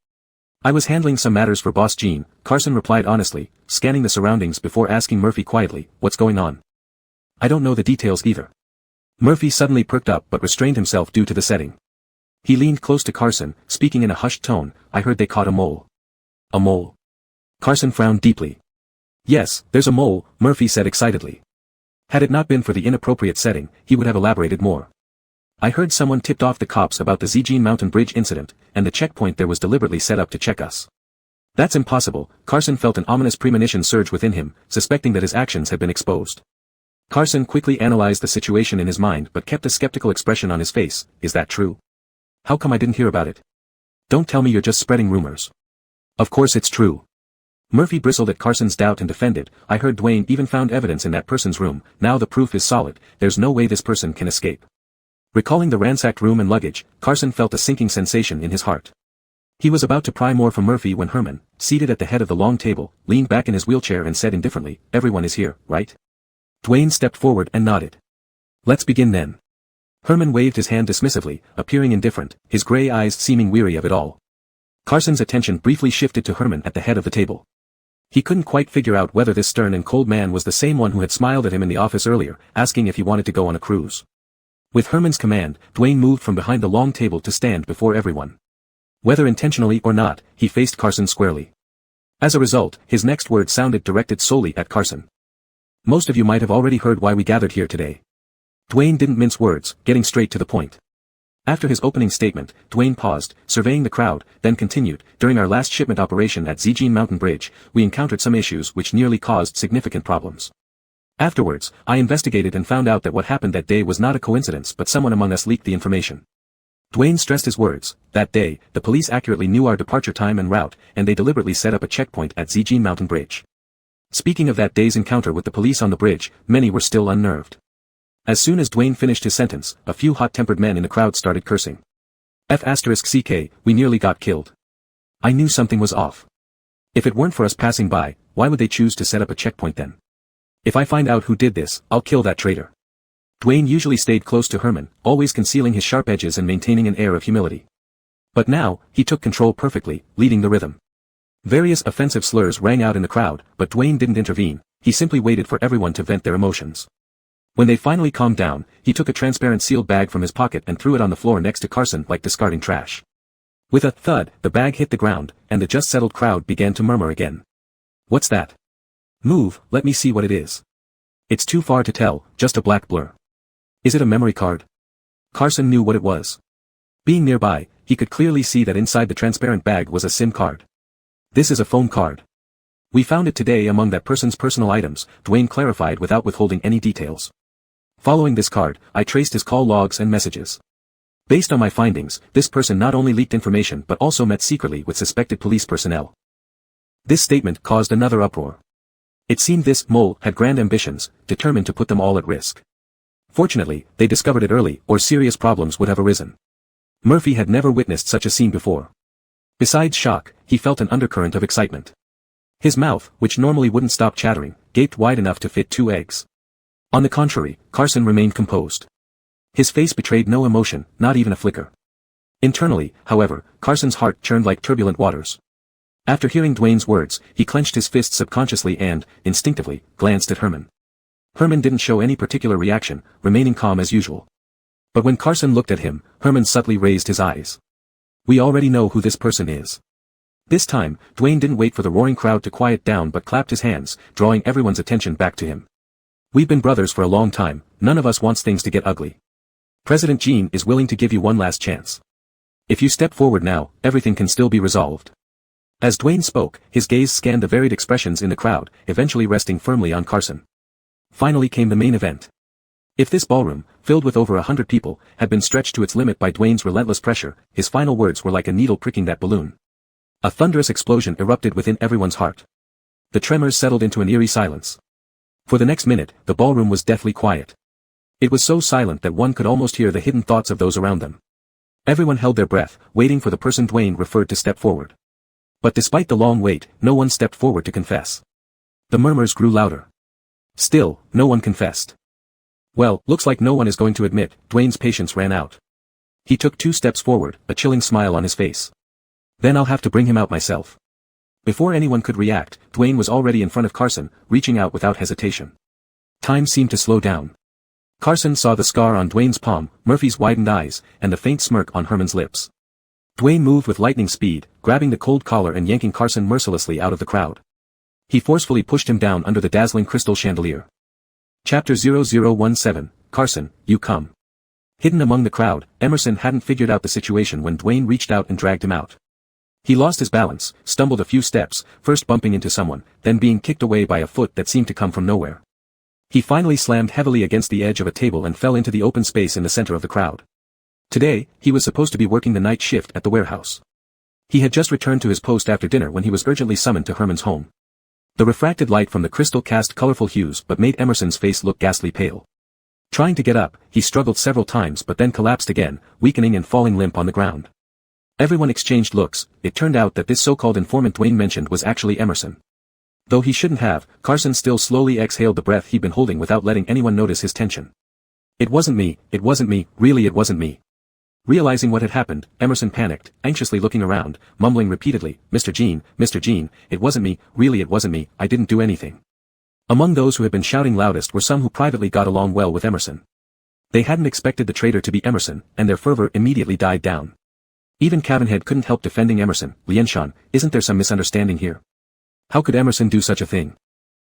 "I was handling some matters for Boss Jean," Carson replied honestly, scanning the surroundings before asking Murphy quietly, "What's going on?" "I don't know the details either." Murphy suddenly perked up but restrained himself due to the setting. He leaned close to Carson, speaking in a hushed tone, "I heard they caught a mole." "A mole?" Carson frowned deeply. "Yes, there's a mole," Murphy said excitedly. Had it not been for the inappropriate setting, he would have elaborated more. "I heard someone tipped off the cops about the Zijin Mountain Bridge incident, and the checkpoint there was deliberately set up to check us." "That's impossible." Carson felt an ominous premonition surge within him, suspecting that his actions had been exposed. Carson quickly analyzed the situation in his mind but kept a skeptical expression on his face. "Is that true? How come I didn't hear about it? Don't tell me you're just spreading rumors." "Of course it's true." Murphy bristled at Carson's doubt and defended, "I heard Dwayne even found evidence in that person's room. Now the proof is solid, there's no way this person can escape." Recalling the ransacked room and luggage, Carson felt a sinking sensation in his heart. He was about to pry more from Murphy when Herman, seated at the head of the long table, leaned back in his wheelchair and said indifferently, "Everyone is here, right?" Dwayne stepped forward and nodded. "Let's begin then." Herman waved his hand dismissively, appearing indifferent, his gray eyes seeming weary of it all. Carson's attention briefly shifted to Herman at the head of the table. He couldn't quite figure out whether this stern and cold man was the same one who had smiled at him in the office earlier, asking if he wanted to go on a cruise. With Herman's command, Dwayne moved from behind the long table to stand before everyone. Whether intentionally or not, he faced Carson squarely. As a result, his next words sounded directed solely at Carson. Most of you might have already heard why we gathered here today. Dwayne didn't mince words, getting straight to the point. After his opening statement, Dwayne paused, surveying the crowd, then continued, during our last shipment operation at Zhejiang Mountain Bridge, we encountered some issues which nearly caused significant problems. Afterwards, I investigated and found out that what happened that day was not a coincidence but someone among us leaked the information. Dwayne stressed his words. That day, the police accurately knew our departure time and route, and they deliberately set up a checkpoint at Zhejiang Mountain Bridge. Speaking of that day's encounter with the police on the bridge, many were still unnerved. As soon as Dwayne finished his sentence, a few hot-tempered men in the crowd started cursing. *CK, we nearly got killed. I knew something was off. If it weren't for us passing by, why would they choose to set up a checkpoint then? If I find out who did this, I'll kill that traitor. Dwayne usually stayed close to Herman, always concealing his sharp edges and maintaining an air of humility. But now, he took control perfectly, leading the rhythm. Various offensive slurs rang out in the crowd, but Dwayne didn't intervene, he simply waited for everyone to vent their emotions. When they finally calmed down, he took a transparent sealed bag from his pocket and threw it on the floor next to Carson like discarding trash. With a thud, the bag hit the ground, and the just settled crowd began to murmur again. What's that? Move, let me see what it is. It's too far to tell, just a black blur. Is it a memory card? Carson knew what it was. Being nearby, he could clearly see that inside the transparent bag was a SIM card. This is a phone card. We found it today among that person's personal items, Dwayne clarified without withholding any details. Following this card, I traced his call logs and messages. Based on my findings, this person not only leaked information but also met secretly with suspected police personnel. This statement caused another uproar. It seemed this mole had grand ambitions, determined to put them all at risk. Fortunately, they discovered it early, or serious problems would have arisen. Murphy had never witnessed such a scene before. Besides shock, he felt an undercurrent of excitement. His mouth, which normally wouldn't stop chattering, gaped wide enough to fit 2 eggs. On the contrary, Carson remained composed. His face betrayed no emotion, not even a flicker. Internally, however, Carson's heart churned like turbulent waters. After hearing Dwayne's words, he clenched his fist subconsciously and, instinctively, glanced at Herman. Herman didn't show any particular reaction, remaining calm as usual. But when Carson looked at him, Herman subtly raised his eyes. We already know who this person is. This time, Dwayne didn't wait for the roaring crowd to quiet down but clapped his hands, drawing everyone's attention back to him. We've been brothers for a long time, none of us wants things to get ugly. President Jean is willing to give you one last chance. If you step forward now, everything can still be resolved. As Dwayne spoke, his gaze scanned the varied expressions in the crowd, eventually resting firmly on Carson. Finally came the main event. If this ballroom, filled with over 100 people, had been stretched to its limit by Dwayne's relentless pressure, his final words were like a needle pricking that balloon. A thunderous explosion erupted within everyone's heart. The tremors settled into an eerie silence. For the next minute, the ballroom was deathly quiet. It was so silent that one could almost hear the hidden thoughts of those around them. Everyone held their breath, waiting for the person Dwayne referred to step forward. But despite the long wait, no one stepped forward to confess. The murmurs grew louder. Still, no one confessed. Well, looks like no one is going to admit. Dwayne's patience ran out. He took 2 steps forward, a chilling smile on his face. Then I'll have to bring him out myself. Before anyone could react, Dwayne was already in front of Carson, reaching out without hesitation. Time seemed to slow down. Carson saw the scar on Dwayne's palm, Murphy's widened eyes, and the faint smirk on Herman's lips. Dwayne moved with lightning speed, grabbing the cold collar and yanking Carson mercilessly out of the crowd. He forcefully pushed him down under the dazzling crystal chandelier. Chapter 0017, Carson, you come. Hidden among the crowd, Emerson hadn't figured out the situation when Dwayne reached out and dragged him out. He lost his balance, stumbled a few steps, first bumping into someone, then being kicked away by a foot that seemed to come from nowhere. He finally slammed heavily against the edge of a table and fell into the open space in the center of the crowd. Today, he was supposed to be working the night shift at the warehouse. He had just returned to his post after dinner when he was urgently summoned to Herman's home. The refracted light from the crystal cast colorful hues but made Emerson's face look ghastly pale. Trying to get up, he struggled several times but then collapsed again, weakening and falling limp on the ground. Everyone exchanged looks. It turned out that this so-called informant Dwayne mentioned was actually Emerson. Though he shouldn't have, Carson still slowly exhaled the breath he'd been holding without letting anyone notice his tension. It wasn't me, really it wasn't me. Realizing what had happened, Emerson panicked, anxiously looking around, mumbling repeatedly, Mr. Gene, it wasn't me, really it wasn't me, I didn't do anything. Among those who had been shouting loudest were some who privately got along well with Emerson. They hadn't expected the traitor to be Emerson, and their fervor immediately died down. Even Cavanhead couldn't help defending Emerson. Lienshan, isn't there some misunderstanding here? How could Emerson do such a thing?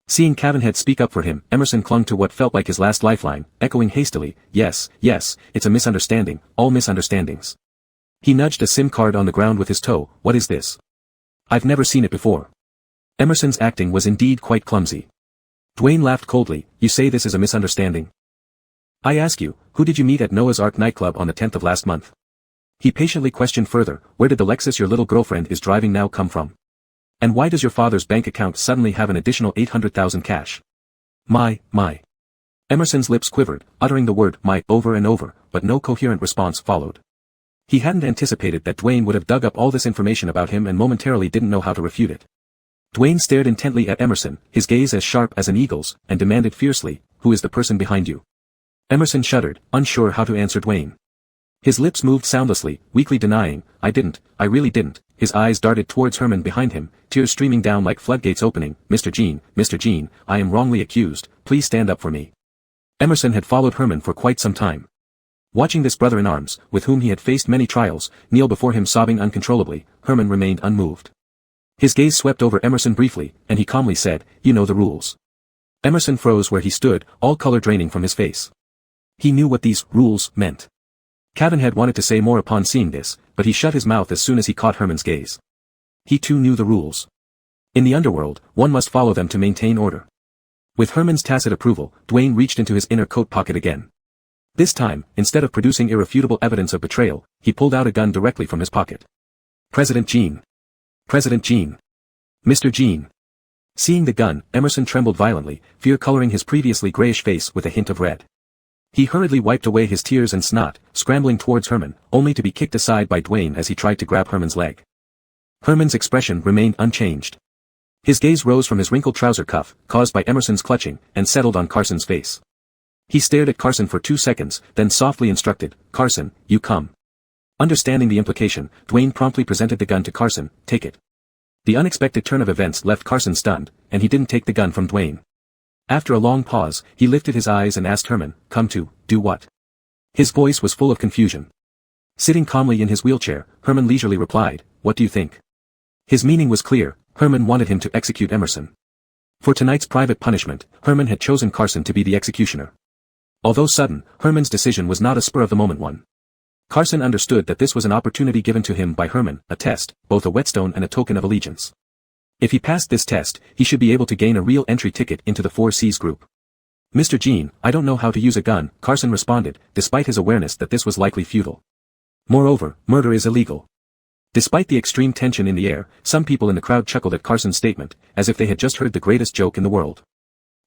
Seeing Cavanhead speak up for him, Emerson clung to what felt like his last lifeline, echoing hastily, yes, it's a misunderstanding, all misunderstandings. He nudged a SIM card on the ground with his toe. What is this? I've never seen it before. Emerson's acting was indeed quite clumsy. Dwayne laughed coldly. You say this is a misunderstanding? I ask you, who did you meet at Noah's Ark nightclub on the 10th of last month? He patiently questioned further, where did the Lexus your little girlfriend is driving now come from? And why does your father's bank account suddenly have an additional 800,000 cash? My. Emerson's lips quivered, uttering the word my over and over, but no coherent response followed. He hadn't anticipated that Dwayne would have dug up all this information about him and momentarily didn't know how to refute it. Dwayne stared intently at Emerson, his gaze as sharp as an eagle's, and demanded fiercely, who is the person behind you? Emerson shuddered, unsure how to answer Dwayne. His lips moved soundlessly, weakly denying, I really didn't. His eyes darted towards Herman behind him, tears streaming down like floodgates opening. Mr. Gene, I am wrongly accused, please stand up for me. Emerson had followed Herman for quite some time. Watching this brother-in-arms, with whom he had faced many trials, kneel before him sobbing uncontrollably, Herman remained unmoved. His gaze swept over Emerson briefly, and he calmly said, you know the rules. Emerson froze where he stood, all color draining from his face. He knew what these rules meant. Cavanhead wanted to say more upon seeing this, but he shut his mouth as soon as he caught Herman's gaze. He too knew the rules. In the underworld, one must follow them to maintain order. With Herman's tacit approval, Dwayne reached into his inner coat pocket again. This time, instead of producing irrefutable evidence of betrayal, he pulled out a gun directly from his pocket. President Gene. Mr. Gene. Seeing the gun, Emerson trembled violently, fear coloring his previously grayish face with a hint of red. He hurriedly wiped away his tears and snot, scrambling towards Herman, only to be kicked aside by Dwayne as he tried to grab Herman's leg. Herman's expression remained unchanged. His gaze rose from his wrinkled trouser cuff, caused by Emerson's clutching, and settled on Carson's face. He stared at Carson for 2 seconds, then softly instructed, Carson, you come. Understanding the implication, Dwayne promptly presented the gun to Carson, take it. The unexpected turn of events left Carson stunned, and he didn't take the gun from Dwayne. After a long pause, he lifted his eyes and asked Herman, come to, do what? His voice was full of confusion. Sitting calmly in his wheelchair, Herman leisurely replied, what do you think? His meaning was clear, Herman wanted him to execute Emerson. For tonight's private punishment, Herman had chosen Carson to be the executioner. Although sudden, Herman's decision was not a spur-of-the-moment one. Carson understood that this was an opportunity given to him by Herman, a test, both a whetstone and a token of allegiance. If he passed this test, he should be able to gain a real entry ticket into the 4Cs group. Mr. Gene, I don't know how to use a gun, Carson responded, despite his awareness that this was likely futile. Moreover, murder is illegal. Despite the extreme tension in the air, some people in the crowd chuckled at Carson's statement, as if they had just heard the greatest joke in the world.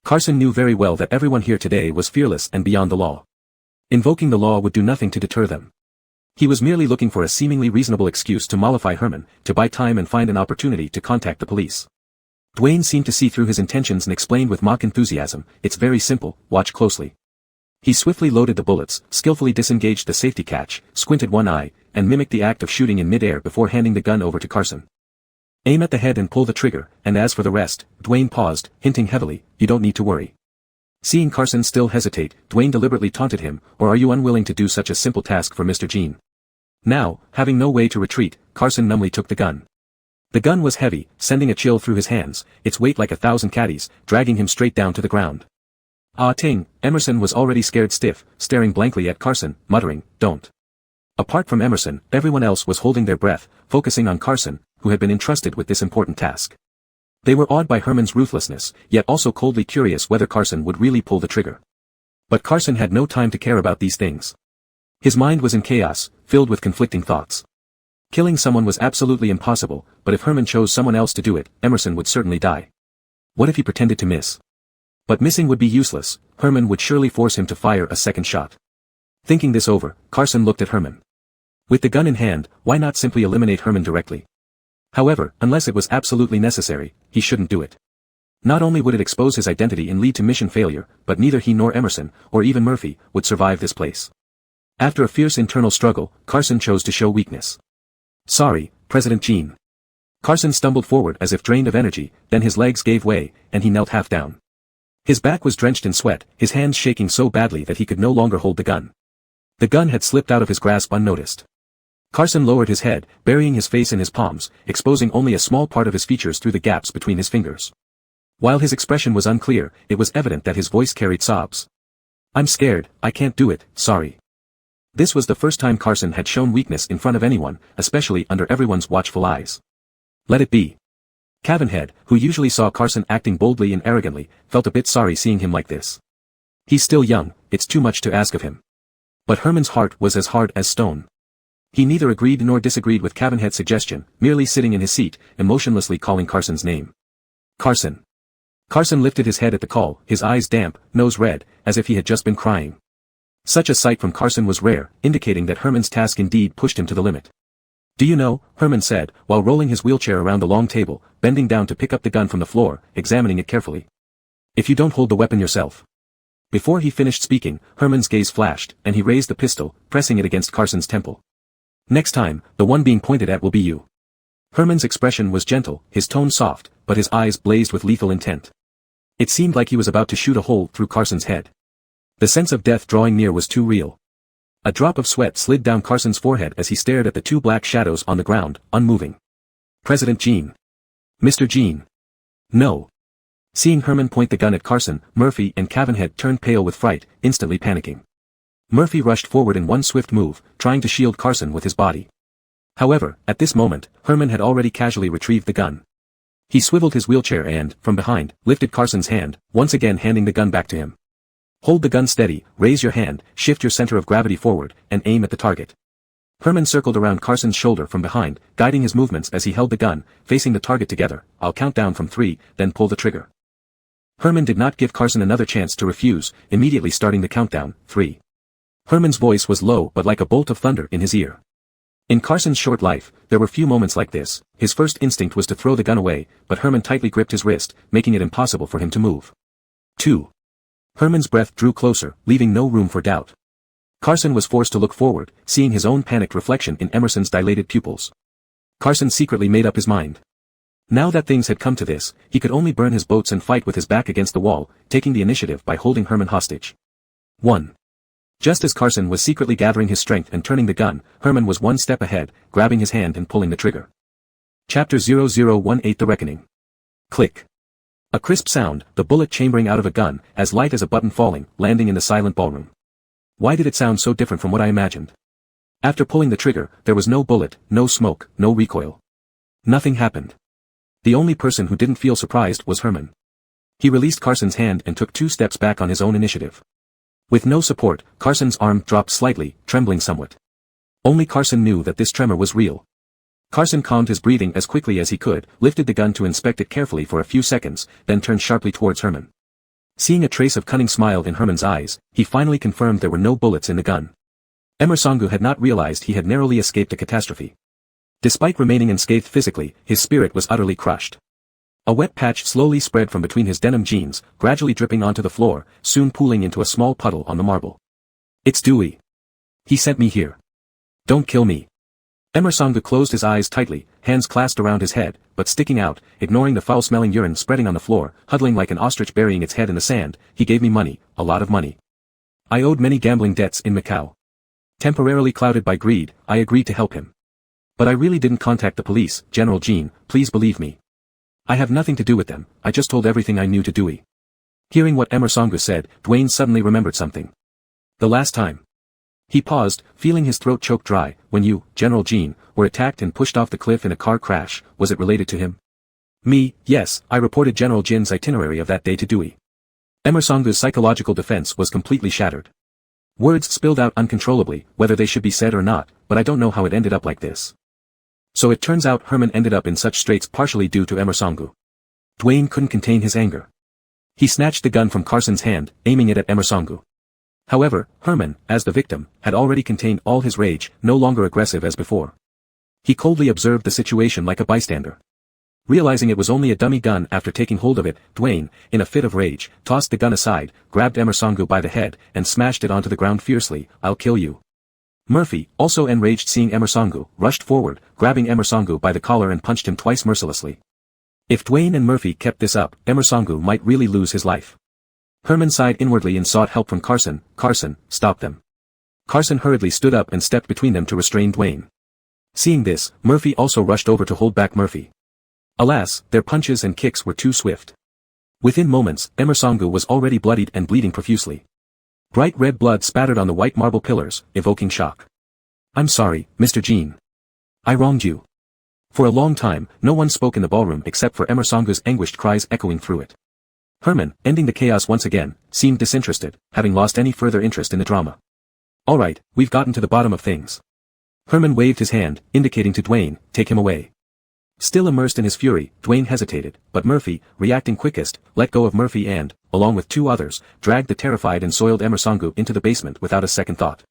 Carson knew very well that everyone here today was fearless and beyond the law. Invoking the law would do nothing to deter them. He was merely looking for a seemingly reasonable excuse to mollify Herman, to buy time and find an opportunity to contact the police. Dwayne seemed to see through his intentions and explained with mock enthusiasm, it's very simple, watch closely. He swiftly loaded the bullets, skillfully disengaged the safety catch, squinted one eye, and mimicked the act of shooting in mid-air before handing the gun over to Carson. Aim at the head and pull the trigger, and as for the rest, Dwayne paused, hinting heavily, you don't need to worry. Seeing Carson still hesitate, Dwayne deliberately taunted him, or are you unwilling to do such a simple task for Mr. Gene? Now, having no way to retreat, Carson numbly took the gun. The gun was heavy, sending a chill through his hands, its weight like 1,000 caddies, dragging him straight down to the ground. Ah ting, Emerson was already scared stiff, staring blankly at Carson, muttering, don't. Apart from Emerson, everyone else was holding their breath, focusing on Carson, who had been entrusted with this important task. They were awed by Herman's ruthlessness, yet also coldly curious whether Carson would really pull the trigger. But Carson had no time to care about these things. His mind was in chaos, filled with conflicting thoughts. Killing someone was absolutely impossible, but if Herman chose someone else to do it, Emerson would certainly die. What if he pretended to miss? But missing would be useless, Herman would surely force him to fire a second shot. Thinking this over, Carson looked at Herman. With the gun in hand, why not simply eliminate Herman directly? However, unless it was absolutely necessary, he shouldn't do it. Not only would it expose his identity and lead to mission failure, but neither he nor Emerson, or even Murphy, would survive this place. After a fierce internal struggle, Carson chose to show weakness. "Sorry, President Jean." Carson stumbled forward as if drained of energy, then his legs gave way, and he knelt half down. His back was drenched in sweat, his hands shaking so badly that he could no longer hold the gun. The gun had slipped out of his grasp unnoticed. Carson lowered his head, burying his face in his palms, exposing only a small part of his features through the gaps between his fingers. While his expression was unclear, it was evident that his voice carried sobs. "I'm scared, I can't do it, sorry." This was the first time Carson had shown weakness in front of anyone, especially under everyone's watchful eyes. "Let it be." Cavanhead, who usually saw Carson acting boldly and arrogantly, felt a bit sorry seeing him like this. He's still young, it's too much to ask of him. But Herman's heart was as hard as stone. He neither agreed nor disagreed with Cavanhead's suggestion, merely sitting in his seat, emotionlessly calling Carson's name. "Carson." Carson lifted his head at the call, his eyes damp, nose red, as if he had just been crying. Such a sight from Carson was rare, indicating that Herman's task indeed pushed him to the limit. "Do you know," Herman said, while rolling his wheelchair around the long table, bending down to pick up the gun from the floor, examining it carefully. "If you don't hold the weapon yourself." Before he finished speaking, Herman's gaze flashed, and he raised the pistol, pressing it against Carson's temple. "Next time, the one being pointed at will be you." Herman's expression was gentle, his tone soft, but his eyes blazed with lethal intent. It seemed like he was about to shoot a hole through Carson's head. The sense of death drawing near was too real. A drop of sweat slid down Carson's forehead as he stared at the two black shadows on the ground, unmoving. "President Jean." "Mr. Jean." "No." Seeing Herman point the gun at Carson, Murphy and Cavanhead turned pale with fright, instantly panicking. Murphy rushed forward in one swift move, trying to shield Carson with his body. However, at this moment, Herman had already casually retrieved the gun. He swiveled his wheelchair and, from behind, lifted Carson's hand, once again handing the gun back to him. "Hold the gun steady, raise your hand, shift your center of gravity forward, and aim at the target." Herman circled around Carson's shoulder from behind, guiding his movements as he held the gun, facing the target together. "I'll count down from 3, then pull the trigger." Herman did not give Carson another chance to refuse, immediately starting the countdown. 3. Herman's voice was low but like a bolt of thunder in his ear. In Carson's short life, there were few moments like this. His first instinct was to throw the gun away, but Herman tightly gripped his wrist, making it impossible for him to move. 2. Herman's breath drew closer, leaving no room for doubt. Carson was forced to look forward, seeing his own panicked reflection in Emerson's dilated pupils. Carson secretly made up his mind. Now that things had come to this, he could only burn his boats and fight with his back against the wall, taking the initiative by holding Herman hostage. 1. Just as Carson was secretly gathering his strength and turning the gun, Herman was one step ahead, grabbing his hand and pulling the trigger. Chapter 0018 The Reckoning. Click. A crisp sound, the bullet chambering out of a gun, as light as a button falling, landing in the silent ballroom. Why did it sound so different from what I imagined? After pulling the trigger, there was no bullet, no smoke, no recoil. Nothing happened. The only person who didn't feel surprised was Herman. He released Carson's hand and took 2 steps back on his own initiative. With no support, Carson's arm dropped slightly, trembling somewhat. Only Carson knew that this tremor was real. Carson calmed his breathing as quickly as he could, lifted the gun to inspect it carefully for a few seconds, then turned sharply towards Herman. Seeing a trace of cunning smile in Herman's eyes, he finally confirmed there were no bullets in the gun. Emersongu had not realized he had narrowly escaped a catastrophe. Despite remaining unscathed physically, his spirit was utterly crushed. A wet patch slowly spread from between his denim jeans, gradually dripping onto the floor, soon pooling into a small puddle on the marble. "It's Dewey. He sent me here. Don't kill me." Emersongu closed his eyes tightly, hands clasped around his head, but sticking out, ignoring the foul-smelling urine spreading on the floor, huddling like an ostrich burying its head in the sand. "He gave me money, a lot of money. I owed many gambling debts in Macau. Temporarily clouded by greed, I agreed to help him. But I really didn't contact the police, General Jean, please believe me. I have nothing to do with them, I just told everything I knew to Dewey." Hearing what Emersongu said, Dwayne suddenly remembered something. "The last time." He paused, feeling his throat choke dry. "When you, General Jean, were attacked and pushed off the cliff in a car crash, was it related to him?" "Me, yes, I reported General Jin's itinerary of that day to Dewey." Emersongu's psychological defense was completely shattered. Words spilled out uncontrollably, whether they should be said or not, but I don't know how it ended up like this. So it turns out Herman ended up in such straits partially due to Emersongu. Dwayne couldn't contain his anger. He snatched the gun from Carson's hand, aiming it at Emersongu. However, Herman, as the victim, had already contained all his rage, no longer aggressive as before. He coldly observed the situation like a bystander. Realizing it was only a dummy gun after taking hold of it, Dwayne, in a fit of rage, tossed the gun aside, grabbed Emersongu by the head, and smashed it onto the ground fiercely. "I'll kill you." Murphy, also enraged seeing Emersangu, rushed forward, grabbing Emersangu by the collar and punched him twice mercilessly. If Dwayne and Murphy kept this up, Emersangu might really lose his life. Herman sighed inwardly and sought help from Carson. Carson, stop them. Carson hurriedly stood up and stepped between them to restrain Dwayne. Seeing this, Murphy also rushed over to hold back Murphy. Alas, their punches and kicks were too swift. Within moments, Emersangu was already bloodied and bleeding profusely. Bright red blood spattered on the white marble pillars, evoking shock. I'm sorry, Mr. Jean. I wronged you. For a long time, no one spoke in the ballroom except for Emersangu's anguished cries echoing through it. Herman, ending the chaos once again, seemed disinterested, having lost any further interest in the drama. All right, we've gotten to the bottom of things. Herman waved his hand, indicating to Dwayne, take him away. Still immersed in his fury, Dwayne hesitated, but Murphy, reacting quickest, let go of Murphy and, along with two others, dragged the terrified and soiled Emersangu into the basement without a second thought.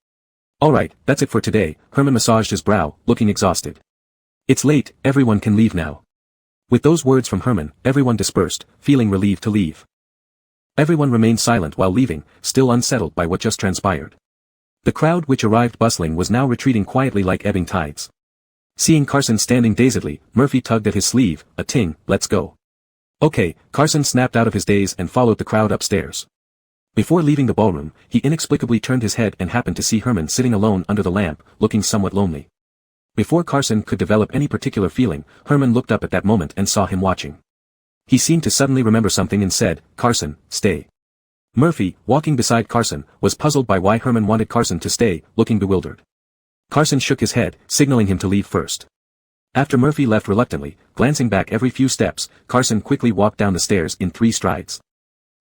All right, that's it for today, Herman massaged his brow, looking exhausted. It's late, everyone can leave now. With those words from Herman, everyone dispersed, feeling relieved to leave. Everyone remained silent while leaving, still unsettled by what just transpired. The crowd which arrived bustling was now retreating quietly like ebbing tides. Seeing Carson standing dazedly, Murphy tugged at his sleeve, a ting, let's go. Okay, Carson snapped out of his daze and followed the crowd upstairs. Before leaving the ballroom, he inexplicably turned his head and happened to see Herman sitting alone under the lamp, looking somewhat lonely. Before Carson could develop any particular feeling, Herman looked up at that moment and saw him watching. He seemed to suddenly remember something and said, Carson, stay. Murphy, walking beside Carson, was puzzled by why Herman wanted Carson to stay, looking bewildered. Carson shook his head, signaling him to leave first. After Murphy left reluctantly, glancing back every few steps, Carson quickly walked down the stairs in 3 strides.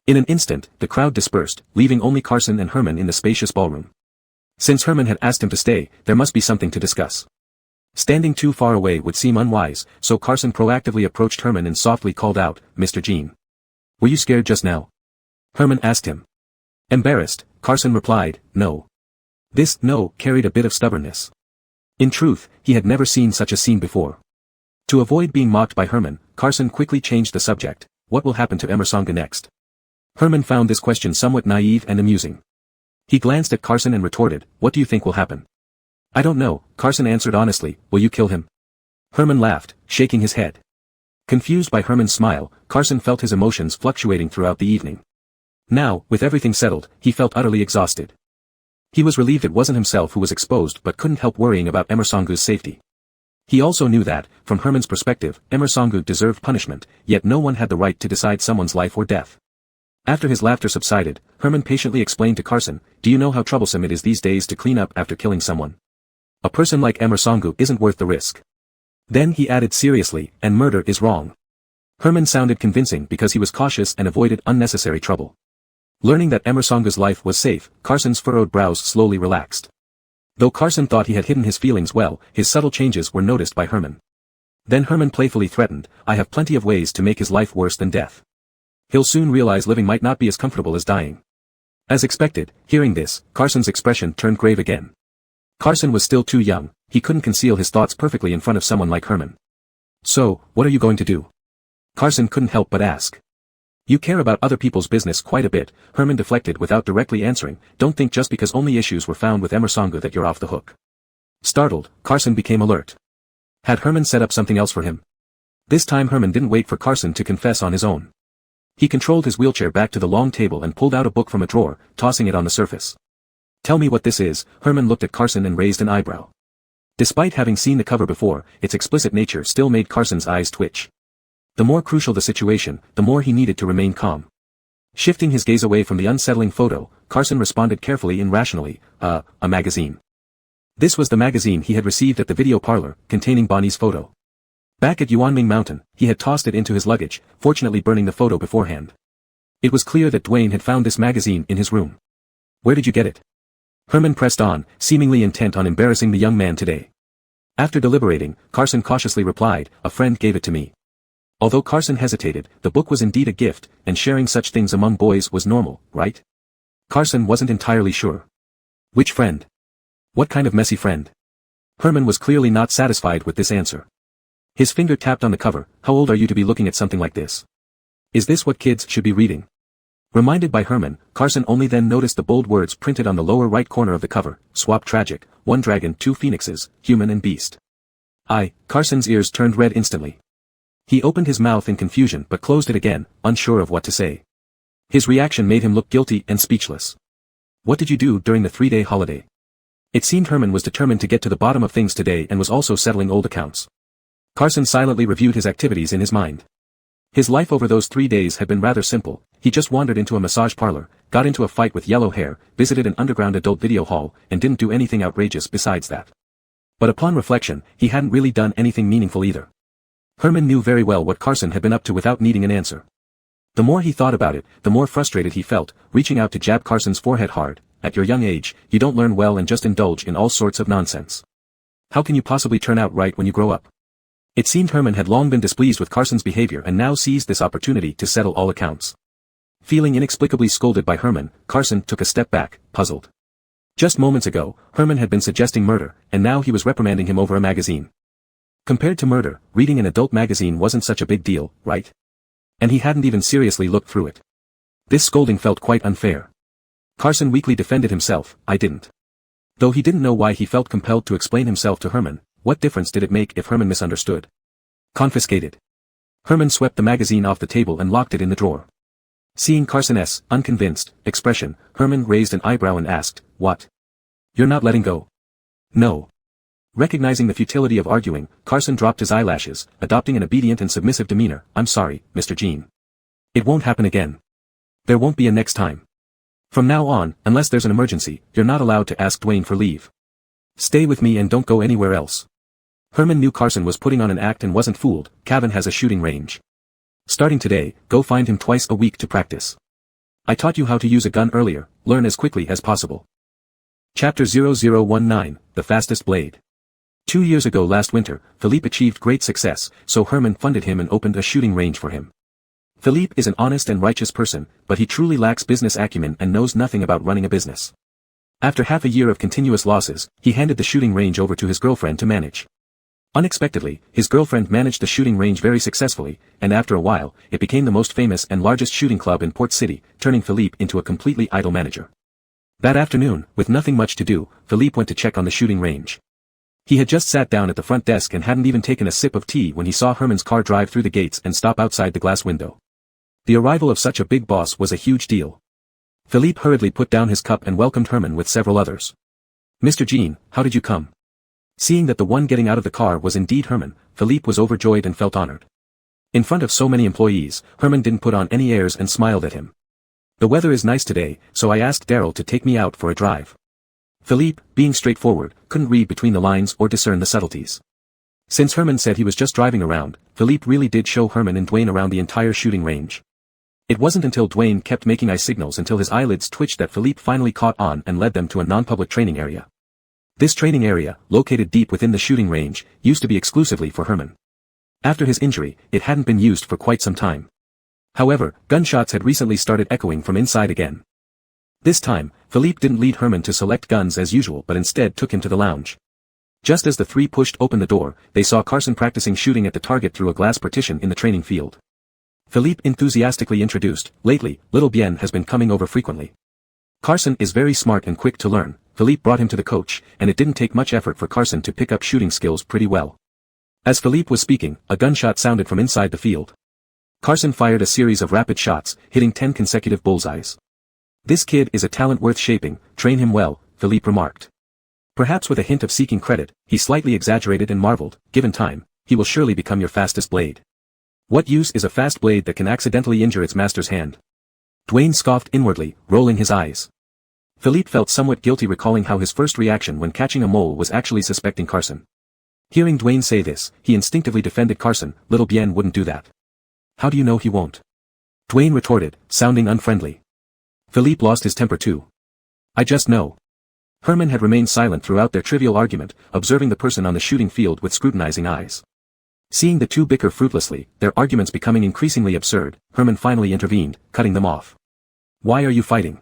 In an instant, the crowd dispersed, leaving only Carson and Herman in the spacious ballroom. Since Herman had asked him to stay, there must be something to discuss. Standing too far away would seem unwise, so Carson proactively approached Herman and softly called out, Mr. Jean. Were you scared just now? Herman asked him. Embarrassed, Carson replied, no. This no carried a bit of stubbornness. In truth, he had never seen such a scene before. To avoid being mocked by Herman, Carson quickly changed the subject. What will happen to Emersangu next? Herman found this question somewhat naive and amusing. He glanced at Carson and retorted, what do you think will happen? I don't know, Carson answered honestly, will you kill him? Herman laughed, shaking his head. Confused by Herman's smile, Carson felt his emotions fluctuating throughout the evening. Now, with everything settled, he felt utterly exhausted. He was relieved it wasn't himself who was exposed but couldn't help worrying about Emersangu's safety. He also knew that, from Herman's perspective, Emersangu deserved punishment, yet no one had the right to decide someone's life or death. After his laughter subsided, Herman patiently explained to Carson, do you know how troublesome it is these days to clean up after killing someone? A person like Emersangu isn't worth the risk. Then he added seriously, and murder is wrong. Herman sounded convincing because he was cautious and avoided unnecessary trouble. Learning that Emersangu's life was safe, Carson's furrowed brows slowly relaxed. Though Carson thought he had hidden his feelings well, his subtle changes were noticed by Herman. Then Herman playfully threatened, I have plenty of ways to make his life worse than death. He'll soon realize living might not be as comfortable as dying. As expected, hearing this, Carson's expression turned grave again. Carson was still too young, he couldn't conceal his thoughts perfectly in front of someone like Herman. So, what are you going to do? Carson couldn't help but ask. You care about other people's business quite a bit, Herman deflected without directly answering, don't think just because only issues were found with Emersangu that you're off the hook. Startled, Carson became alert. Had Herman set up something else for him? This time Herman didn't wait for Carson to confess on his own. He controlled his wheelchair back to the long table and pulled out a book from a drawer, tossing it on the surface. Tell me what this is, Herman looked at Carson and raised an eyebrow. Despite having seen the cover before, its explicit nature still made Carson's eyes twitch. The more crucial the situation, the more he needed to remain calm. Shifting his gaze away from the unsettling photo, Carson responded carefully and rationally, a magazine. This was the magazine he had received at the video parlor, containing Bonnie's photo. Back at Yuanming Mountain, he had tossed it into his luggage, fortunately burning the photo beforehand. It was clear that Dwayne had found this magazine in his room. Where did you get it? Herman pressed on, seemingly intent on embarrassing the young man today. After deliberating, Carson cautiously replied, a friend gave it to me. Although Carson hesitated, the book was indeed a gift, and sharing such things among boys was normal, right? Carson wasn't entirely sure. Which friend? What kind of messy friend? Herman was clearly not satisfied with this answer. His finger tapped on the cover, how old are you to be looking at something like this? Is this what kids should be reading? Reminded by Herman, Carson only then noticed the bold words printed on the lower right corner of the cover, swap tragic, 1 dragon 2 phoenixes, human and beast. Carson's ears turned red instantly. He opened his mouth in confusion but closed it again, unsure of what to say. His reaction made him look guilty and speechless. What did you do during the 3-day holiday? It seemed Herman was determined to get to the bottom of things today and was also settling old accounts. Carson silently reviewed his activities in his mind. His life over those 3 days had been rather simple. He just wandered into a massage parlor, got into a fight with yellow hair, visited an underground adult video hall, and didn't do anything outrageous besides that. But upon reflection, he hadn't really done anything meaningful either. Herman knew very well what Carson had been up to without needing an answer. The more he thought about it, the more frustrated he felt, reaching out to jab Carson's forehead hard. At your young age, you don't learn well and just indulge in all sorts of nonsense. How can you possibly turn out right when you grow up? It seemed Herman had long been displeased with Carson's behavior and now seized this opportunity to settle all accounts. Feeling inexplicably scolded by Herman, Carson took a step back, puzzled. Just moments ago, Herman had been suggesting murder, and now he was reprimanding him over a magazine. Compared to murder, reading an adult magazine wasn't such a big deal, right? And he hadn't even seriously looked through it. This scolding felt quite unfair. Carson weakly defended himself. I didn't. Though he didn't know why he felt compelled to explain himself to Herman, what difference did it make if Herman misunderstood? Confiscated. Herman swept the magazine off the table and locked it in the drawer. Seeing Carson's unconvinced expression, Herman raised an eyebrow and asked, "What? You're not letting go?" "No." Recognizing the futility of arguing, Carson dropped his eyelashes, adopting an obedient and submissive demeanor. "I'm sorry, Mr. Jean. It won't happen again. There won't be a next time. From now on, unless there's an emergency, you're not allowed to ask Dwayne for leave. Stay with me and don't go anywhere else." Herman knew Carson was putting on an act and wasn't fooled. Cavan has a shooting range. Starting today, go find him twice a week to practice. I taught you how to use a gun earlier, learn as quickly as possible. Chapter 0019, The Fastest Blade. 2 years ago last winter, Philippe achieved great success, so Herman funded him and opened a shooting range for him. Philippe is an honest and righteous person, but he truly lacks business acumen and knows nothing about running a business. After half a year of continuous losses, he handed the shooting range over to his girlfriend to manage. Unexpectedly, his girlfriend managed the shooting range very successfully, and after a while, it became the most famous and largest shooting club in Port City, turning Philippe into a completely idle manager. That afternoon, with nothing much to do, Philippe went to check on the shooting range. He had just sat down at the front desk and hadn't even taken a sip of tea when he saw Herman's car drive through the gates and stop outside the glass window. The arrival of such a big boss was a huge deal. Philippe hurriedly put down his cup and welcomed Herman with several others. "Mr. Jean, how did you come?" Seeing that the one getting out of the car was indeed Herman, Philippe was overjoyed and felt honored. In front of so many employees, Herman didn't put on any airs and smiled at him. "The weather is nice today, so I asked Daryl to take me out for a drive." Philippe, being straightforward, couldn't read between the lines or discern the subtleties. Since Herman said he was just driving around, Philippe really did show Herman and Dwayne around the entire shooting range. It wasn't until Dwayne kept making eye signals until his eyelids twitched that Philippe finally caught on and led them to a non-public training area. This training area, located deep within the shooting range, used to be exclusively for Herman. After his injury, it hadn't been used for quite some time. However, gunshots had recently started echoing from inside again. This time, Philippe didn't lead Herman to select guns as usual but instead took him to the lounge. Just as the three pushed open the door, they saw Carson practicing shooting at the target through a glass partition in the training field. Philippe enthusiastically introduced, "Lately, little Bien has been coming over frequently. Carson is very smart and quick to learn." Philippe brought him to the coach, and it didn't take much effort for Carson to pick up shooting skills pretty well. As Philippe was speaking, a gunshot sounded from inside the field. Carson fired a series of rapid shots, hitting 10 consecutive bullseyes. "This kid is a talent worth shaping, train him well," Philippe remarked. Perhaps with a hint of seeking credit, he slightly exaggerated and marveled, "Given time, he will surely become your fastest blade." "What use is a fast blade that can accidentally injure its master's hand?" Dwayne scoffed inwardly, rolling his eyes. Philippe felt somewhat guilty recalling how his first reaction when catching a mole was actually suspecting Carson. Hearing Dwayne say this, he instinctively defended Carson. "Little Bien wouldn't do that." "How do you know he won't?" Dwayne retorted, sounding unfriendly. Philippe lost his temper too. "I just know." Herman had remained silent throughout their trivial argument, observing the person on the shooting field with scrutinizing eyes. Seeing the two bicker fruitlessly, their arguments becoming increasingly absurd, Herman finally intervened, cutting them off. "Why are you fighting?"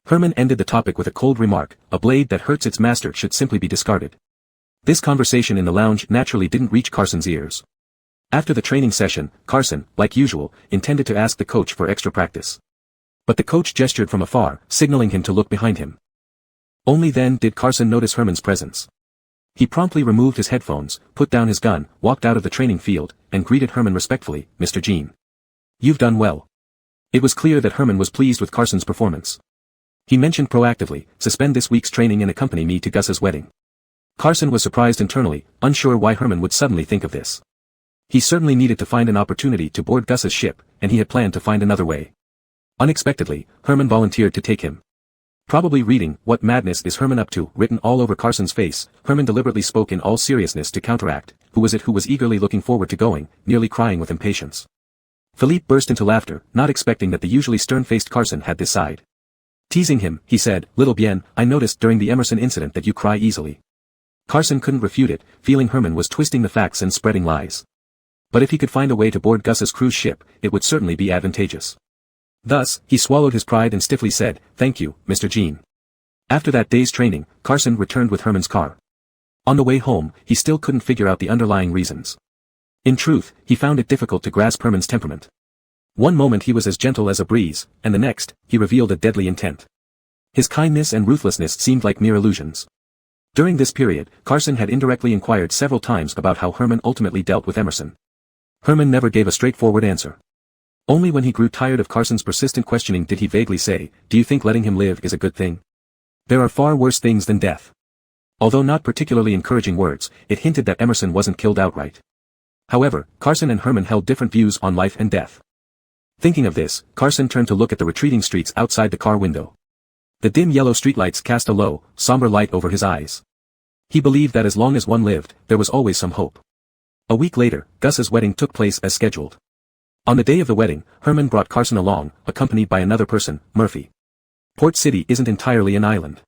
Herman ended the topic with a cold remark, "A blade that hurts its master should simply be discarded." This conversation in the lounge naturally didn't reach Carson's ears. After the training session, Carson, like usual, intended to ask the coach for extra practice. But the coach gestured from afar, signaling him to look behind him. Only then did Carson notice Herman's presence. He promptly removed his headphones, put down his gun, walked out of the training field, and greeted Herman respectfully, "Mr. Jean. You've done well." It was clear that Herman was pleased with Carson's performance. He mentioned proactively, "Suspend this week's training and accompany me to Gus's wedding." Carson was surprised internally, unsure why Herman would suddenly think of this. He certainly needed to find an opportunity to board Gus's ship, and he had planned to find another way. Unexpectedly, Herman volunteered to take him. Probably reading "What madness is Herman up to" written all over Carson's face, Herman deliberately spoke in all seriousness to counteract, who was it who was eagerly looking forward to going, nearly crying with impatience. Philippe burst into laughter, not expecting that the usually stern-faced Carson had this side. Teasing him, he said, "Little Bien, I noticed during the Emerson incident that you cry easily." Carson couldn't refute it, feeling Herman was twisting the facts and spreading lies. But if he could find a way to board Gus's cruise ship, it would certainly be advantageous. Thus, he swallowed his pride and stiffly said, "Thank you, Mr. Jean." After that day's training, Carson returned with Herman's car. On the way home, he still couldn't figure out the underlying reasons. In truth, he found it difficult to grasp Herman's temperament. One moment he was as gentle as a breeze, and the next, he revealed a deadly intent. His kindness and ruthlessness seemed like mere illusions. During this period, Carson had indirectly inquired several times about how Herman ultimately dealt with Emerson. Herman never gave a straightforward answer. Only when he grew tired of Carson's persistent questioning did he vaguely say, "Do you think letting him live is a good thing? There are far worse things than death." Although not particularly encouraging words, it hinted that Emerson wasn't killed outright. However, Carson and Herman held different views on life and death. Thinking of this, Carson turned to look at the retreating streets outside the car window. The dim yellow streetlights cast a low, somber light over his eyes. He believed that as long as one lived, there was always some hope. A week later, Gus's wedding took place as scheduled. On the day of the wedding, Herman brought Carson along, accompanied by another person, Murphy. Port City isn't entirely an island.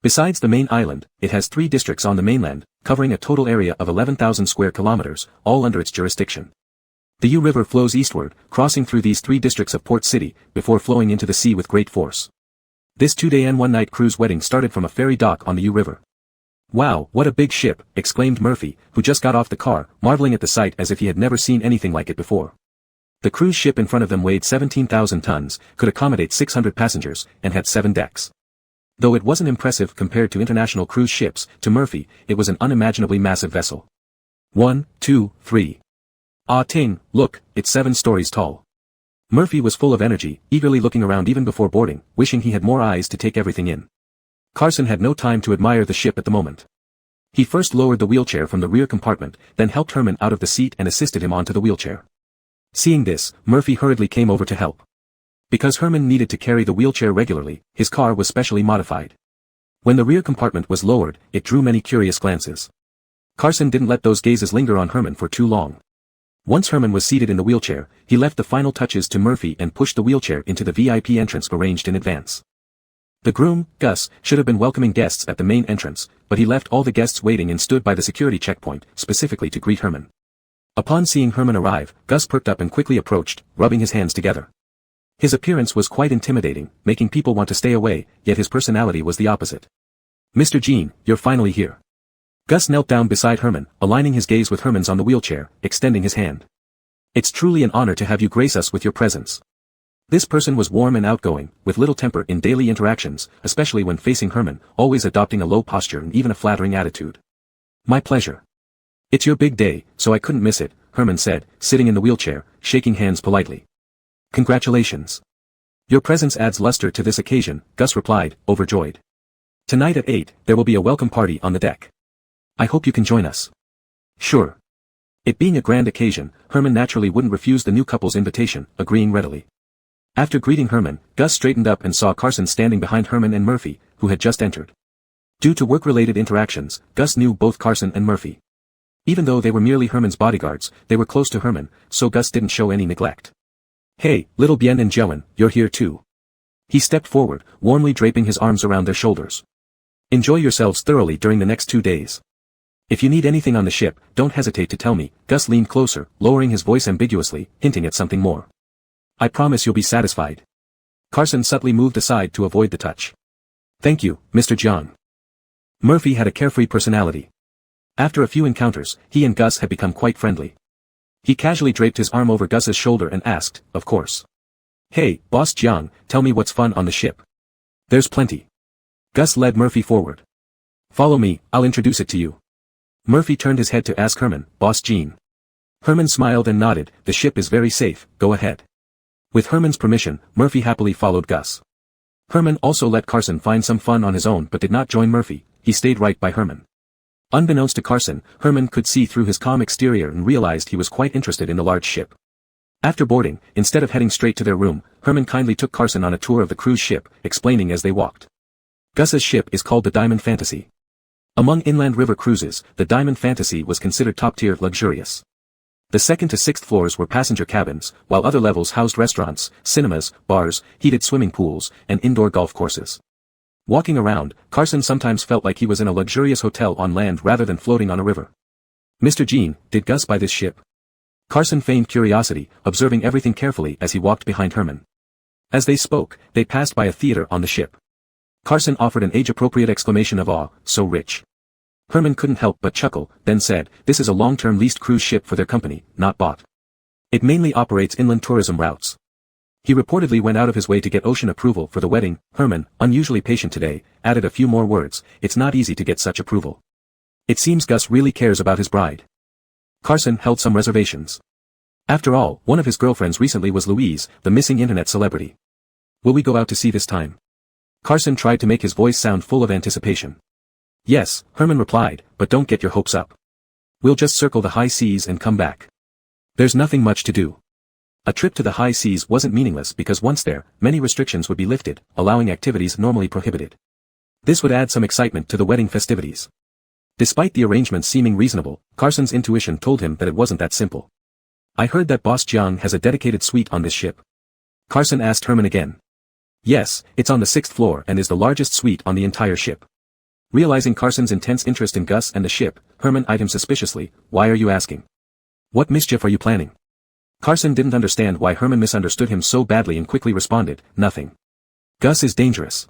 Besides the main island, it has 3 districts on the mainland, covering a total area of 11,000 square kilometers, all under its jurisdiction. The U River flows eastward, crossing through these 3 districts of Port City, before flowing into the sea with great force. This 2-day and 1-night cruise wedding started from a ferry dock on the U River. "Wow, what a big ship," exclaimed Murphy, who just got off the car, marveling at the sight as if he had never seen anything like it before. The cruise ship in front of them weighed 17,000 tons, could accommodate 600 passengers, and had 7 decks. Though it wasn't impressive compared to international cruise ships, to Murphy, it was an unimaginably massive vessel. 1, 2, 3. Ah ting, look, it's 7 stories tall. Murphy was full of energy, eagerly looking around even before boarding, wishing he had more eyes to take everything in. Carson had no time to admire the ship at the moment. He first lowered the wheelchair from the rear compartment, then helped Herman out of the seat and assisted him onto the wheelchair. Seeing this, Murphy hurriedly came over to help. Because Herman needed to carry the wheelchair regularly, his car was specially modified. When the rear compartment was lowered, it drew many curious glances. Carson didn't let those gazes linger on Herman for too long. Once Herman was seated in the wheelchair, he left the final touches to Murphy and pushed the wheelchair into the VIP entrance arranged in advance. The groom, Gus, should have been welcoming guests at the main entrance, but he left all the guests waiting and stood by the security checkpoint, specifically to greet Herman. Upon seeing Herman arrive, Gus perked up and quickly approached, rubbing his hands together. His appearance was quite intimidating, making people want to stay away, yet his personality was the opposite. "Mr. Jean, you're finally here." Gus knelt down beside Herman, aligning his gaze with Herman's on the wheelchair, extending his hand. "It's truly an honor to have you grace us with your presence." This person was warm and outgoing, with little temper in daily interactions, especially when facing Herman, always adopting a low posture and even a flattering attitude. "My pleasure. It's your big day, so I couldn't miss it," Herman said, sitting in the wheelchair, shaking hands politely. "Congratulations. Your presence adds luster to this occasion," Gus replied, overjoyed. "Tonight at 8, there will be a welcome party on the deck. I hope you can join us." "Sure." It being a grand occasion, Herman naturally wouldn't refuse the new couple's invitation, agreeing readily. After greeting Herman, Gus straightened up and saw Carson standing behind Herman and Murphy, who had just entered. Due to work-related interactions, Gus knew both Carson and Murphy. Even though they were merely Herman's bodyguards, they were close to Herman, so Gus didn't show any neglect. "Hey, little Bien and Joan, you're here too." He stepped forward, warmly draping his arms around their shoulders. "Enjoy yourselves thoroughly during the next 2 days. If you need anything on the ship, don't hesitate to tell me." Gus leaned closer, lowering his voice ambiguously, hinting at something more. "I promise you'll be satisfied." Carson subtly moved aside to avoid the touch. "Thank you, Mr. John." Murphy had a carefree personality. After a few encounters, he and Gus had become quite friendly. He casually draped his arm over Gus's shoulder and asked, "Of course. Hey, Boss Jiang, tell me what's fun on the ship. There's plenty. Gus led Murphy forward. Follow me, I'll introduce it to you. Murphy turned his head to ask Herman, Boss Jean. Herman smiled and nodded, the ship is very safe, go ahead. With Herman's permission, Murphy happily followed Gus. Herman also let Carson find some fun on his own but did not join Murphy, he stayed right by Herman. Unbeknownst to Carson, Herman could see through his calm exterior and realized he was quite interested in the large ship. After boarding, instead of heading straight to their room, Herman kindly took Carson on a tour of the cruise ship, explaining as they walked. Gus's ship is called the Diamond Fantasy. Among inland river cruises, the Diamond Fantasy was considered top-tier luxurious. The second to sixth floors were passenger cabins, while other levels housed restaurants, cinemas, bars, heated swimming pools, and indoor golf courses. Walking around, Carson sometimes felt like he was in a luxurious hotel on land rather than floating on a river. Mr. Jean, did Gus buy this ship? Carson feigned curiosity, observing everything carefully as he walked behind Herman. As they spoke, they passed by a theater on the ship. Carson offered an age-appropriate exclamation of awe, so rich. Herman couldn't help but chuckle, then said, this is a long-term leased cruise ship for their company, not bought. It mainly operates inland tourism routes. He reportedly went out of his way to get ocean approval for the wedding. Herman, unusually patient today, added a few more words, it's not easy to get such approval. It seems Gus really cares about his bride. Carson held some reservations. After all, one of his girlfriends recently was Louise, the missing internet celebrity. Will we go out to see this time? Carson tried to make his voice sound full of anticipation. Yes, Herman replied, but don't get your hopes up. We'll just circle the high seas and come back. There's nothing much to do. A trip to the high seas wasn't meaningless because once there, many restrictions would be lifted, allowing activities normally prohibited. This would add some excitement to the wedding festivities. Despite the arrangements seeming reasonable, Carson's intuition told him that it wasn't that simple. I heard that Boss Jiang has a dedicated suite on this ship. Carson asked Herman again. Yes, it's on the 6th floor and is the largest suite on the entire ship. Realizing Carson's intense interest in Gus and the ship, Herman eyed him suspiciously, why are you asking? What mischief are you planning? Carson didn't understand why Herman misunderstood him so badly and quickly responded, nothing. Gus is dangerous.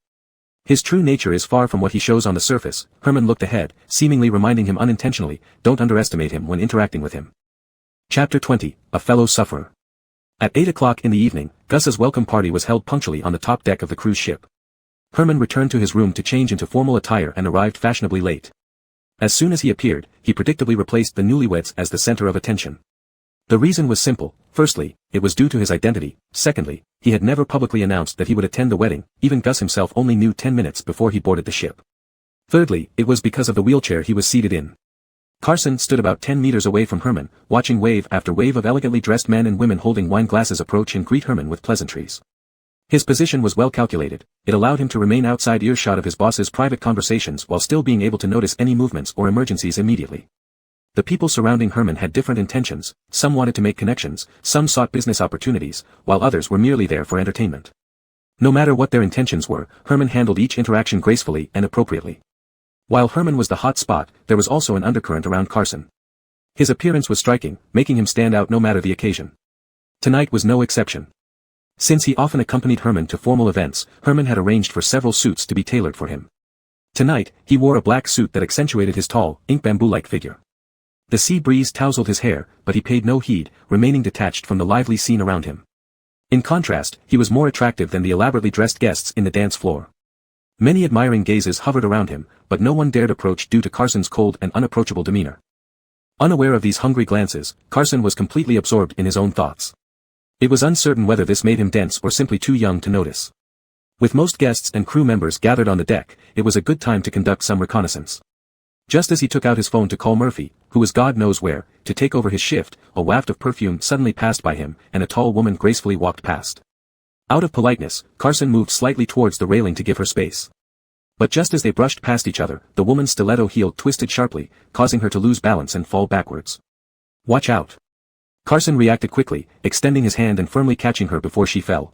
His true nature is far from what he shows on the surface. Herman looked ahead, seemingly reminding him unintentionally, don't underestimate him when interacting with him. Chapter 20, A Fellow Sufferer. At 8 o'clock in the evening, Gus's welcome party was held punctually on the top deck of the cruise ship. Herman returned to his room to change into formal attire and arrived fashionably late. As soon as he appeared, he predictably replaced the newlyweds as the center of attention. The reason was simple. Firstly, it was due to his identity. Secondly, he had never publicly announced that he would attend the wedding, even Gus himself only knew 10 minutes before he boarded the ship. Thirdly, it was because of the wheelchair he was seated in. Carson stood about 10 meters away from Herman, watching wave after wave of elegantly dressed men and women holding wine glasses approach and greet Herman with pleasantries. His position was well calculated. It allowed him to remain outside earshot of his boss's private conversations while still being able to notice any movements or emergencies immediately. The people surrounding Herman had different intentions. Some wanted to make connections, some sought business opportunities, while others were merely there for entertainment. No matter what their intentions were, Herman handled each interaction gracefully and appropriately. While Herman was the hot spot, there was also an undercurrent around Carson. His appearance was striking, making him stand out no matter the occasion. Tonight was no exception. Since he often accompanied Herman to formal events, Herman had arranged for several suits to be tailored for him. Tonight, he wore a black suit that accentuated his tall, ink bamboo-like figure. The sea breeze tousled his hair, but he paid no heed, remaining detached from the lively scene around him. In contrast, he was more attractive than the elaborately dressed guests in the dance floor. Many admiring gazes hovered around him, but no one dared approach due to Carson's cold and unapproachable demeanor. Unaware of these hungry glances, Carson was completely absorbed in his own thoughts. It was uncertain whether this made him dense or simply too young to notice. With most guests and crew members gathered on the deck, it was a good time to conduct some reconnaissance. Just as he took out his phone to call Murphy, who was God knows where, to take over his shift, a waft of perfume suddenly passed by him, and a tall woman gracefully walked past. Out of politeness, Carson moved slightly towards the railing to give her space. But just as they brushed past each other, the woman's stiletto heel twisted sharply, causing her to lose balance and fall backwards. Watch out! Carson reacted quickly, extending his hand and firmly catching her before she fell.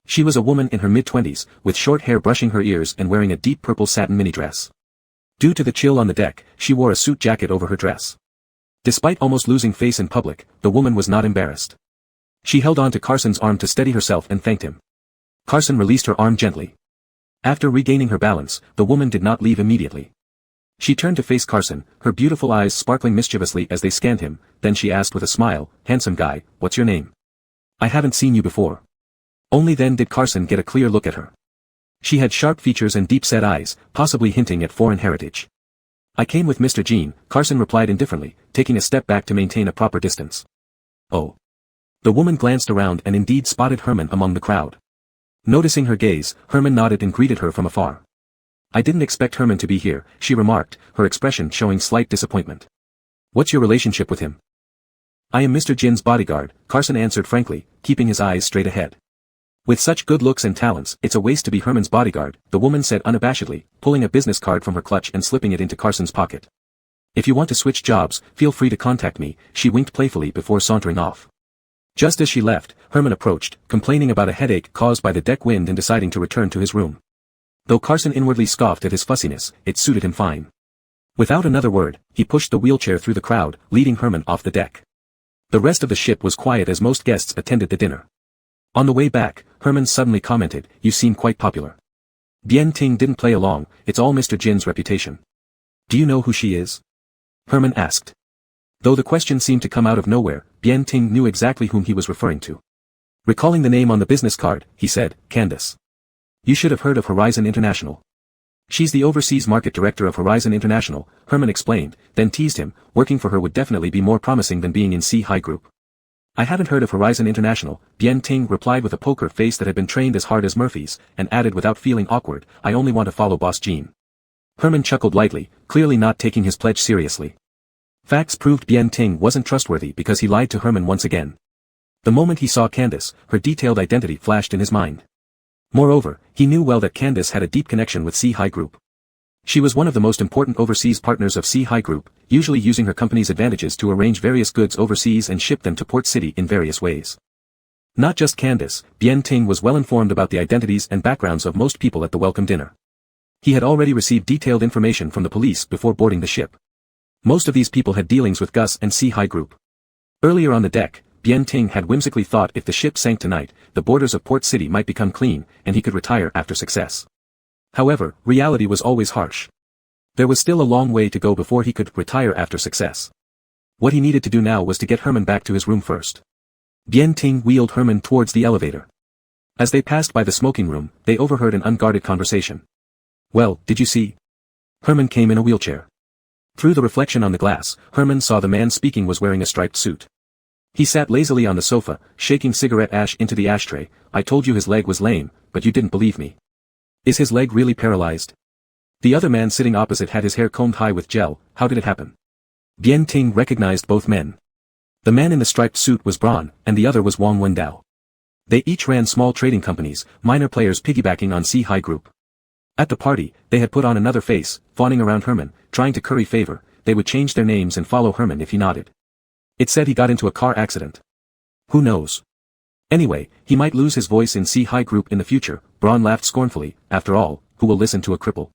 She was a woman in her mid-20s, with short hair brushing her ears and wearing a deep purple satin mini-dress. Due to the chill on the deck, she wore a suit jacket over her dress. Despite almost losing face in public, the woman was not embarrassed. She held on to Carson's arm to steady herself and thanked him. Carson released her arm gently. After regaining her balance, the woman did not leave immediately. She turned to face Carson, her beautiful eyes sparkling mischievously as they scanned him, then she asked with a smile, handsome guy, what's your name? I haven't seen you before. Only then did Carson get a clear look at her. She had sharp features and deep-set eyes, possibly hinting at foreign heritage. I came with Mr. Jean, Carson replied indifferently, taking a step back to maintain a proper distance. Oh. The woman glanced around and indeed spotted Herman among the crowd. Noticing her gaze, Herman nodded and greeted her from afar. I didn't expect Herman to be here, she remarked, her expression showing slight disappointment. What's your relationship with him? I am Mr. Jin's bodyguard, Carson answered frankly, keeping his eyes straight ahead. With such good looks and talents, it's a waste to be Herman's bodyguard, the woman said unabashedly, pulling a business card from her clutch and slipping it into Carson's pocket. If you want to switch jobs, feel free to contact me, she winked playfully before sauntering off. Just as she left, Herman approached, complaining about a headache caused by the deck wind and deciding to return to his room. Though Carson inwardly scoffed at his fussiness, it suited him fine. Without another word, he pushed the wheelchair through the crowd, leading Herman off the deck. The rest of the ship was quiet as most guests attended the dinner. On the way back, Herman suddenly commented, "You seem quite popular." Bien Ting didn't play along, it's all Mr. Jin's reputation. Do you know who she is? Herman asked. Though the question seemed to come out of nowhere, Bien Ting knew exactly whom he was referring to. Recalling the name on the business card, he said, Candace. You should have heard of Horizon International. She's the overseas market director of Horizon International, Herman explained, then teased him, working for her would definitely be more promising than being in C-High Group. I haven't heard of Horizon International, Bien Ting replied with a poker face that had been trained as hard as Murphy's, and added without feeling awkward, I only want to follow Boss Jean. Herman chuckled lightly, clearly not taking his pledge seriously. Facts proved Bien Ting wasn't trustworthy because he lied to Herman once again. The moment he saw Candace, her detailed identity flashed in his mind. Moreover, he knew well that Candace had a deep connection with C-High Group. She was one of the most important overseas partners of C-High Group, usually using her company's advantages to arrange various goods overseas and ship them to Port City in various ways. Not just Candace, Bien Ting was well informed about the identities and backgrounds of most people at the welcome dinner. He had already received detailed information from the police before boarding the ship. Most of these people had dealings with Gus and C-High Group. Earlier on the deck, Bien Ting had whimsically thought if the ship sank tonight, the borders of Port City might become clean, and he could retire after success. However, reality was always harsh. There was still a long way to go before he could retire after success. What he needed to do now was to get Herman back to his room first. Bien Ting wheeled Herman towards the elevator. As they passed by the smoking room, they overheard an unguarded conversation. Well, did you see? Herman came in a wheelchair. Through the reflection on the glass, Herman saw the man speaking was wearing a striped suit. He sat lazily on the sofa, shaking cigarette ash into the ashtray. I told you his leg was lame, but you didn't believe me. Is his leg really paralyzed? The other man sitting opposite had his hair combed high with gel. How did it happen? Bien Ting recognized both men. The man in the striped suit was Braun, and the other was Wang Wendao. They each ran small trading companies, minor players piggybacking on C-High Group. At the party, they had put on another face, fawning around Herman, trying to curry favor. They would change their names and follow Herman if he nodded. It said he got into a car accident. Who knows? Anyway, he might lose his voice in C-High Group in the future. Braun laughed scornfully. After all, who will listen to a cripple?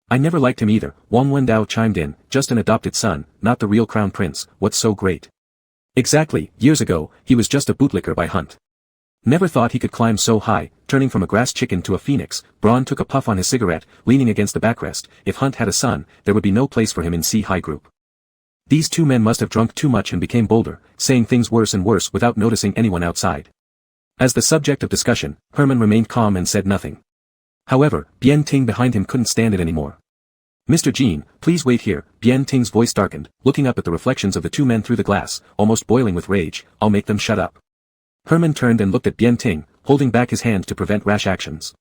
I never liked him either, Wang Wendao chimed in, just an adopted son, not the real crown prince, what's so great? Exactly, years ago, he was just a bootlicker by Hunt. Never thought he could climb so high. Turning from a grass chicken to a phoenix, Braun took a puff on his cigarette, leaning against the backrest. If Hunt had a son, there would be no place for him in C-High Group. These two men must have drunk too much and became bolder, saying things worse and worse without noticing anyone outside. As the subject of discussion, Herman remained calm and said nothing. However, Bien Ting behind him couldn't stand it anymore. Mr. Jean, please wait here. Bien Ting's voice darkened, looking up at the reflections of the two men through the glass, almost boiling with rage. I'll make them shut up. Herman turned and looked at Bien Ting, holding back his hand to prevent rash actions.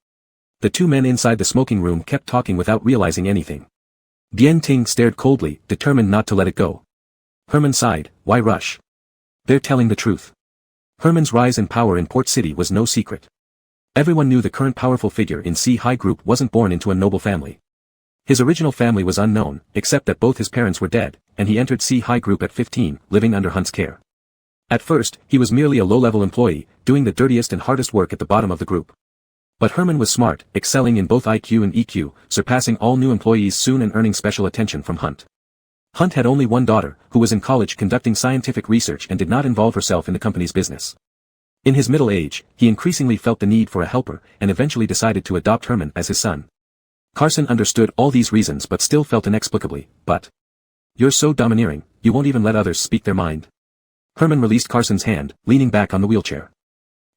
The two men inside the smoking room kept talking without realizing anything. Bien Ting stared coldly, determined not to let it go. Herman sighed, why rush? They're telling the truth. Herman's rise in power in Port City was no secret. Everyone knew the current powerful figure in C-High Group wasn't born into a noble family. His original family was unknown, except that both his parents were dead, and he entered C-High Group at 15, living under Hunt's care. At first, he was merely a low-level employee, doing the dirtiest and hardest work at the bottom of the group. But Herman was smart, excelling in both IQ and EQ, surpassing all new employees soon and earning special attention from Hunt. Hunt had only one daughter, who was in college conducting scientific research and did not involve herself in the company's business. In his middle age, he increasingly felt the need for a helper, and eventually decided to adopt Herman as his son. Carson understood all these reasons but still felt inexplicably, but... You're so domineering, you won't even let others speak their mind. Herman released Carson's hand, leaning back on the wheelchair.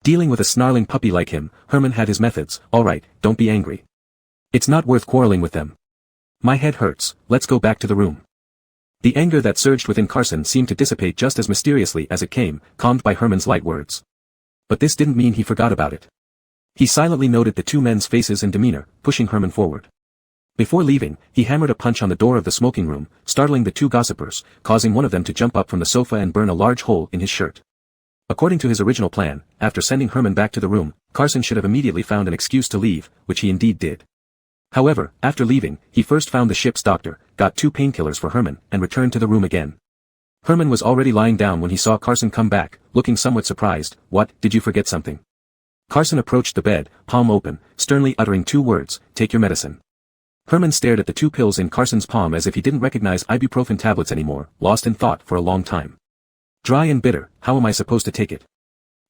Dealing with a snarling puppy like him, Herman had his methods. Alright, don't be angry. It's not worth quarreling with them. My head hurts, let's go back to the room. The anger that surged within Carson seemed to dissipate just as mysteriously as it came, calmed by Herman's light words. But this didn't mean he forgot about it. He silently noted the two men's faces and demeanor, pushing Herman forward. Before leaving, he hammered a punch on the door of the smoking room, startling the two gossipers, causing one of them to jump up from the sofa and burn a large hole in his shirt. According to his original plan, after sending Herman back to the room, Carson should have immediately found an excuse to leave, which he indeed did. However, after leaving, he first found the ship's doctor, got 2 painkillers for Herman, and returned to the room again. Herman was already lying down when he saw Carson come back, looking somewhat surprised. What, did you forget something? Carson approached the bed, palm open, sternly uttering 2 words, take your medicine. Herman stared at the 2 pills in Carson's palm as if he didn't recognize ibuprofen tablets anymore, lost in thought for a long time. Dry and bitter, how am I supposed to take it?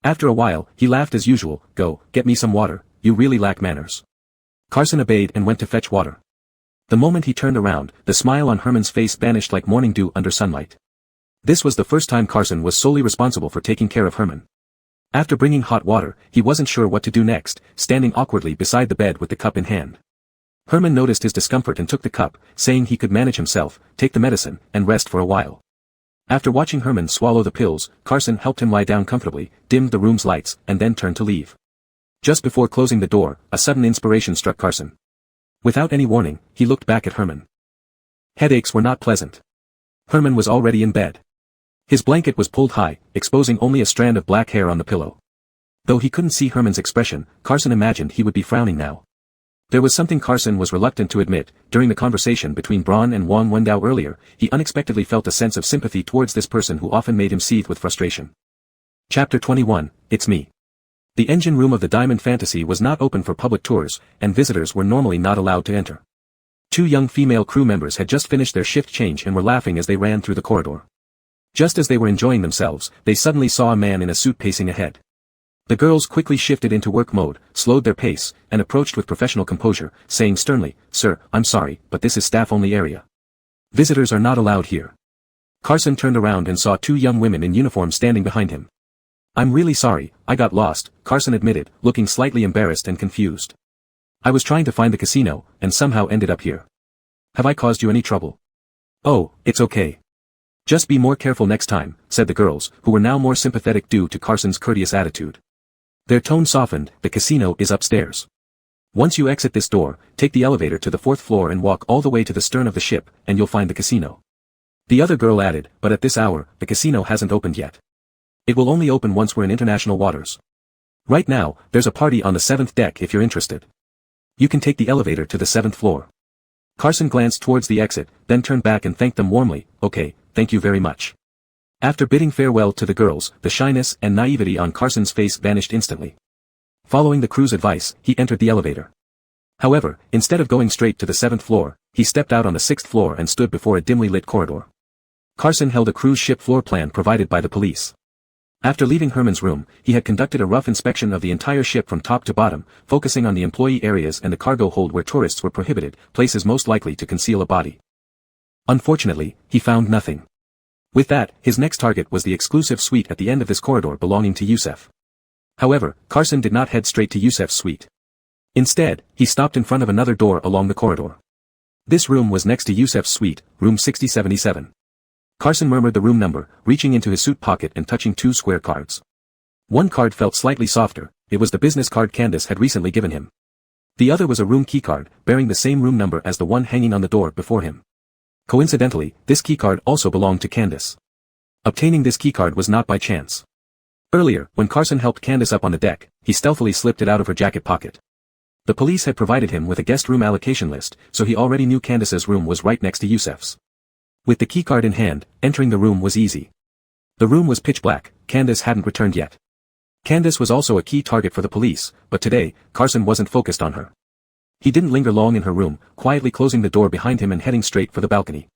After a while, he laughed as usual. Go, get me some water, you really lack manners. Carson obeyed and went to fetch water. The moment he turned around, the smile on Herman's face vanished like morning dew under sunlight. This was the first time Carson was solely responsible for taking care of Herman. After bringing hot water, he wasn't sure what to do next, standing awkwardly beside the bed with the cup in hand. Herman noticed his discomfort and took the cup, saying he could manage himself, take the medicine, and rest for a while. After watching Herman swallow the pills, Carson helped him lie down comfortably, dimmed the room's lights, and then turned to leave. Just before closing the door, a sudden inspiration struck Carson. Without any warning, he looked back at Herman. Headaches were not pleasant. Herman was already in bed. His blanket was pulled high, exposing only a strand of black hair on the pillow. Though he couldn't see Herman's expression, Carson imagined he would be frowning now. There was something Carson was reluctant to admit. During the conversation between Braun and Wang Wendao earlier, he unexpectedly felt a sense of sympathy towards this person who often made him seethe with frustration. Chapter 21, It's Me. The engine room of the Diamond Fantasy was not open for public tours, and visitors were normally not allowed to enter. 2 young female crew members had just finished their shift change and were laughing as they ran through the corridor. Just as they were enjoying themselves, they suddenly saw a man in a suit pacing ahead. The girls quickly shifted into work mode, slowed their pace, and approached with professional composure, saying sternly, Sir, I'm sorry, but this is staff-only area. Visitors are not allowed here. Carson turned around and saw 2 young women in uniform standing behind him. I'm really sorry, I got lost, Carson admitted, looking slightly embarrassed and confused. I was trying to find the casino, and somehow ended up here. Have I caused you any trouble? Oh, it's okay. Just be more careful next time, said the girls, who were now more sympathetic due to Carson's courteous attitude. Their tone softened. The casino is upstairs. Once you exit this door, take the elevator to the 4th floor and walk all the way to the stern of the ship, and you'll find the casino. The other girl added, but at this hour, the casino hasn't opened yet. It will only open once we're in international waters. Right now, there's a party on the 7th deck if you're interested. You can take the elevator to the 7th floor. Carson glanced towards the exit, then turned back and thanked them warmly. Okay, thank you very much. After bidding farewell to the girls, the shyness and naivety on Carson's face vanished instantly. Following the crew's advice, he entered the elevator. However, instead of going straight to the 7th floor, he stepped out on the 6th floor and stood before a dimly lit corridor. Carson held a cruise ship floor plan provided by the police. After leaving Herman's room, he had conducted a rough inspection of the entire ship from top to bottom, focusing on the employee areas and the cargo hold where tourists were prohibited, places most likely to conceal a body. Unfortunately, he found nothing. With that, his next target was the exclusive suite at the end of this corridor belonging to Yusef. However, Carson did not head straight to Yusef's suite. Instead, he stopped in front of another door along the corridor. This room was next to Yusef's suite, room 6077. Carson murmured the room number, reaching into his suit pocket and touching 2 square cards. One card felt slightly softer. It was the business card Candace had recently given him. The other was a room keycard, bearing the same room number as the one hanging on the door before him. Coincidentally, this keycard also belonged to Candace. Obtaining this keycard was not by chance. Earlier, when Carson helped Candace up on the deck, he stealthily slipped it out of her jacket pocket. The police had provided him with a guest room allocation list, so he already knew Candace's room was right next to Yusef's. With the keycard in hand, entering the room was easy. The room was pitch black. Candace hadn't returned yet. Candace was also a key target for the police, but today, Carson wasn't focused on her. He didn't linger long in her room, quietly closing the door behind him and heading straight for the balcony.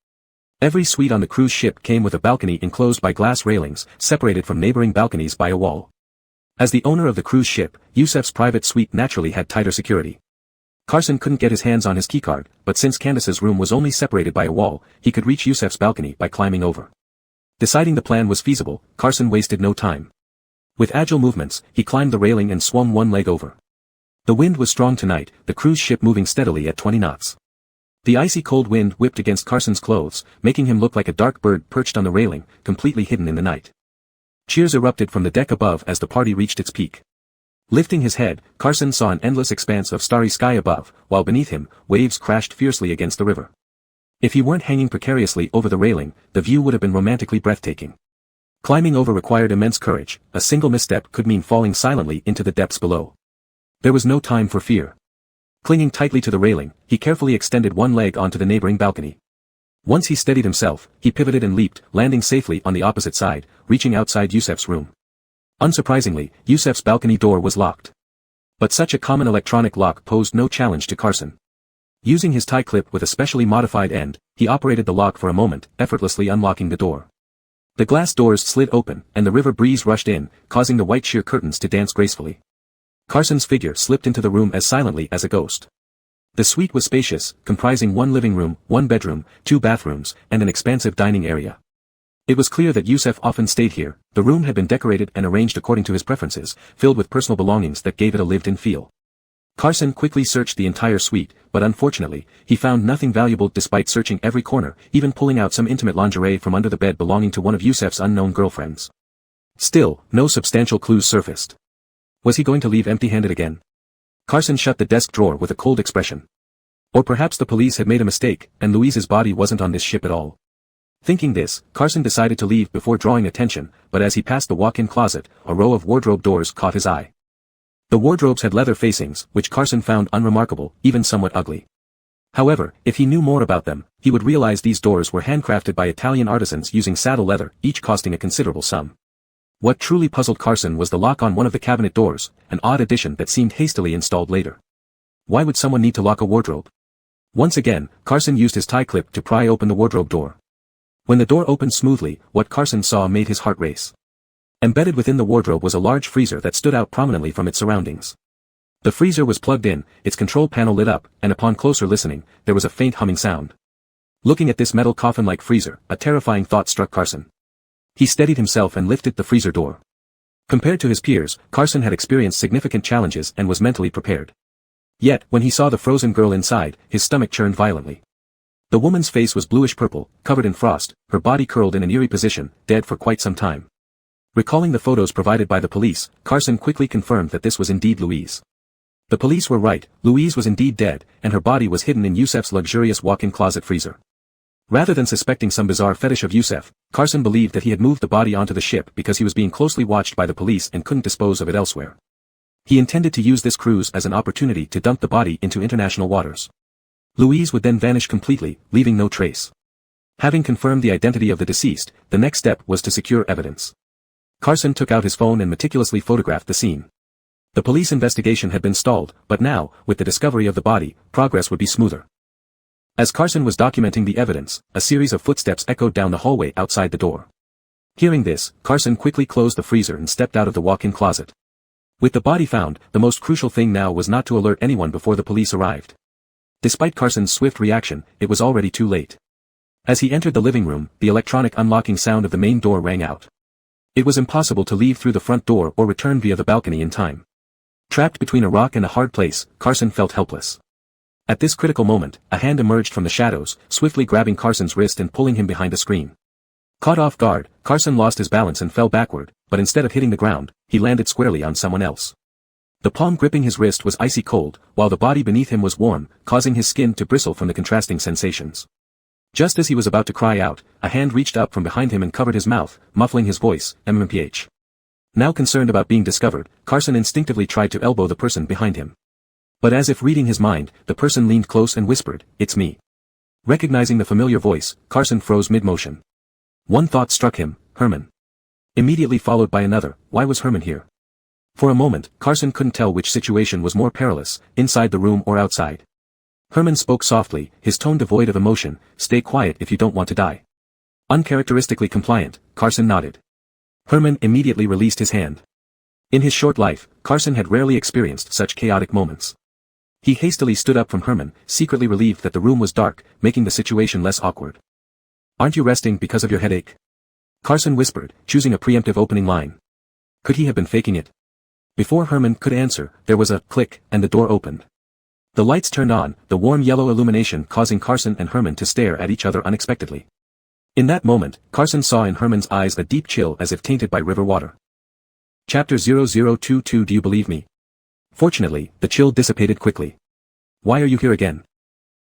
Every suite on the cruise ship came with a balcony enclosed by glass railings, separated from neighboring balconies by a wall. As the owner of the cruise ship, Yusef's private suite naturally had tighter security. Carson couldn't get his hands on his keycard, but since Candace's room was only separated by a wall, he could reach Yusef's balcony by climbing over. Deciding the plan was feasible, Carson wasted no time. With agile movements, he climbed the railing and swung one leg over. The wind was strong tonight, the cruise ship moving steadily at 20 knots. The icy cold wind whipped against Carson's clothes, making him look like a dark bird perched on the railing, completely hidden in the night. Cheers erupted from the deck above as the party reached its peak. Lifting his head, Carson saw an endless expanse of starry sky above, while beneath him, waves crashed fiercely against the river. If he weren't hanging precariously over the railing, the view would have been romantically breathtaking. Climbing over required immense courage, a single misstep could mean falling silently into the depths below. There was no time for fear. Clinging tightly to the railing, he carefully extended one leg onto the neighboring balcony. Once he steadied himself, he pivoted and leaped, landing safely on the opposite side, reaching outside Yusef's room. Unsurprisingly, Yusef's balcony door was locked. But such a common electronic lock posed no challenge to Carson. Using his tie clip with a specially modified end, he operated the lock for a moment, effortlessly unlocking the door. The glass doors slid open, and the river breeze rushed in, causing the white sheer curtains to dance gracefully. Carson's figure slipped into the room as silently as a ghost. The suite was spacious, comprising one living room, one bedroom, two bathrooms, and an expansive dining area. It was clear that Yusef often stayed here. The room had been decorated and arranged according to his preferences, filled with personal belongings that gave it a lived-in feel. Carson quickly searched the entire suite, but unfortunately, he found nothing valuable despite searching every corner, even pulling out some intimate lingerie from under the bed belonging to one of Yusef's unknown girlfriends. Still, no substantial clues surfaced. Was he going to leave empty-handed again? Carson shut the desk drawer with a cold expression. Or perhaps the police had made a mistake, and Louise's body wasn't on this ship at all. Thinking this, Carson decided to leave before drawing attention, but as he passed the walk-in closet, a row of wardrobe doors caught his eye. The wardrobes had leather facings, which Carson found unremarkable, even somewhat ugly. However, if he knew more about them, he would realize these doors were handcrafted by Italian artisans using saddle leather, each costing a considerable sum. What truly puzzled Carson was the lock on one of the cabinet doors, an odd addition that seemed hastily installed later. Why would someone need to lock a wardrobe? Once again, Carson used his tie clip to pry open the wardrobe door. When the door opened smoothly, what Carson saw made his heart race. Embedded within the wardrobe was a large freezer that stood out prominently from its surroundings. The freezer was plugged in, its control panel lit up, and upon closer listening, there was a faint humming sound. Looking at this metal coffin-like freezer, a terrifying thought struck Carson. He steadied himself and lifted the freezer door. Compared to his peers, Carson had experienced significant challenges and was mentally prepared. Yet, when he saw the frozen girl inside, his stomach churned violently. The woman's face was bluish-purple, covered in frost, her body curled in an eerie position, dead for quite some time. Recalling the photos provided by the police, Carson quickly confirmed that this was indeed Louise. The police were right, Louise was indeed dead, and her body was hidden in Yusef's luxurious walk-in closet freezer. Rather than suspecting some bizarre fetish of Yusef, Carson believed that he had moved the body onto the ship because he was being closely watched by the police and couldn't dispose of it elsewhere. He intended to use this cruise as an opportunity to dump the body into international waters. Louise would then vanish completely, leaving no trace. Having confirmed the identity of the deceased, the next step was to secure evidence. Carson took out his phone and meticulously photographed the scene. The police investigation had been stalled, but now, with the discovery of the body, progress would be smoother. As Carson was documenting the evidence, a series of footsteps echoed down the hallway outside the door. Hearing this, Carson quickly closed the freezer and stepped out of the walk-in closet. With the body found, the most crucial thing now was not to alert anyone before the police arrived. Despite Carson's swift reaction, it was already too late. As he entered the living room, the electronic unlocking sound of the main door rang out. It was impossible to leave through the front door or return via the balcony in time. Trapped between a rock and a hard place, Carson felt helpless. At this critical moment, a hand emerged from the shadows, swiftly grabbing Carson's wrist and pulling him behind the screen. Caught off guard, Carson lost his balance and fell backward, but instead of hitting the ground, he landed squarely on someone else. The palm gripping his wrist was icy cold, while the body beneath him was warm, causing his skin to bristle from the contrasting sensations. Just as he was about to cry out, a hand reached up from behind him and covered his mouth, muffling his voice, MMPH. Now concerned about being discovered, Carson instinctively tried to elbow the person behind him. But as if reading his mind, the person leaned close and whispered, "It's me." Recognizing the familiar voice, Carson froze mid-motion. One thought struck him, Herman. Immediately followed by another, why was Herman here? For a moment, Carson couldn't tell which situation was more perilous, inside the room or outside. Herman spoke softly, his tone devoid of emotion, "Stay quiet if you don't want to die." Uncharacteristically compliant, Carson nodded. Herman immediately released his hand. In his short life, Carson had rarely experienced such chaotic moments. He hastily stood up from Herman, secretly relieved that the room was dark, making the situation less awkward. "Aren't you resting because of your headache?" Carson whispered, choosing a preemptive opening line. Could he have been faking it? Before Herman could answer, there was a click, and the door opened. The lights turned on, the warm yellow illumination causing Carson and Herman to stare at each other unexpectedly. In that moment, Carson saw in Herman's eyes a deep chill as if tainted by river water. Chapter 0022 Do you believe me? Fortunately, the chill dissipated quickly. Why are you here again?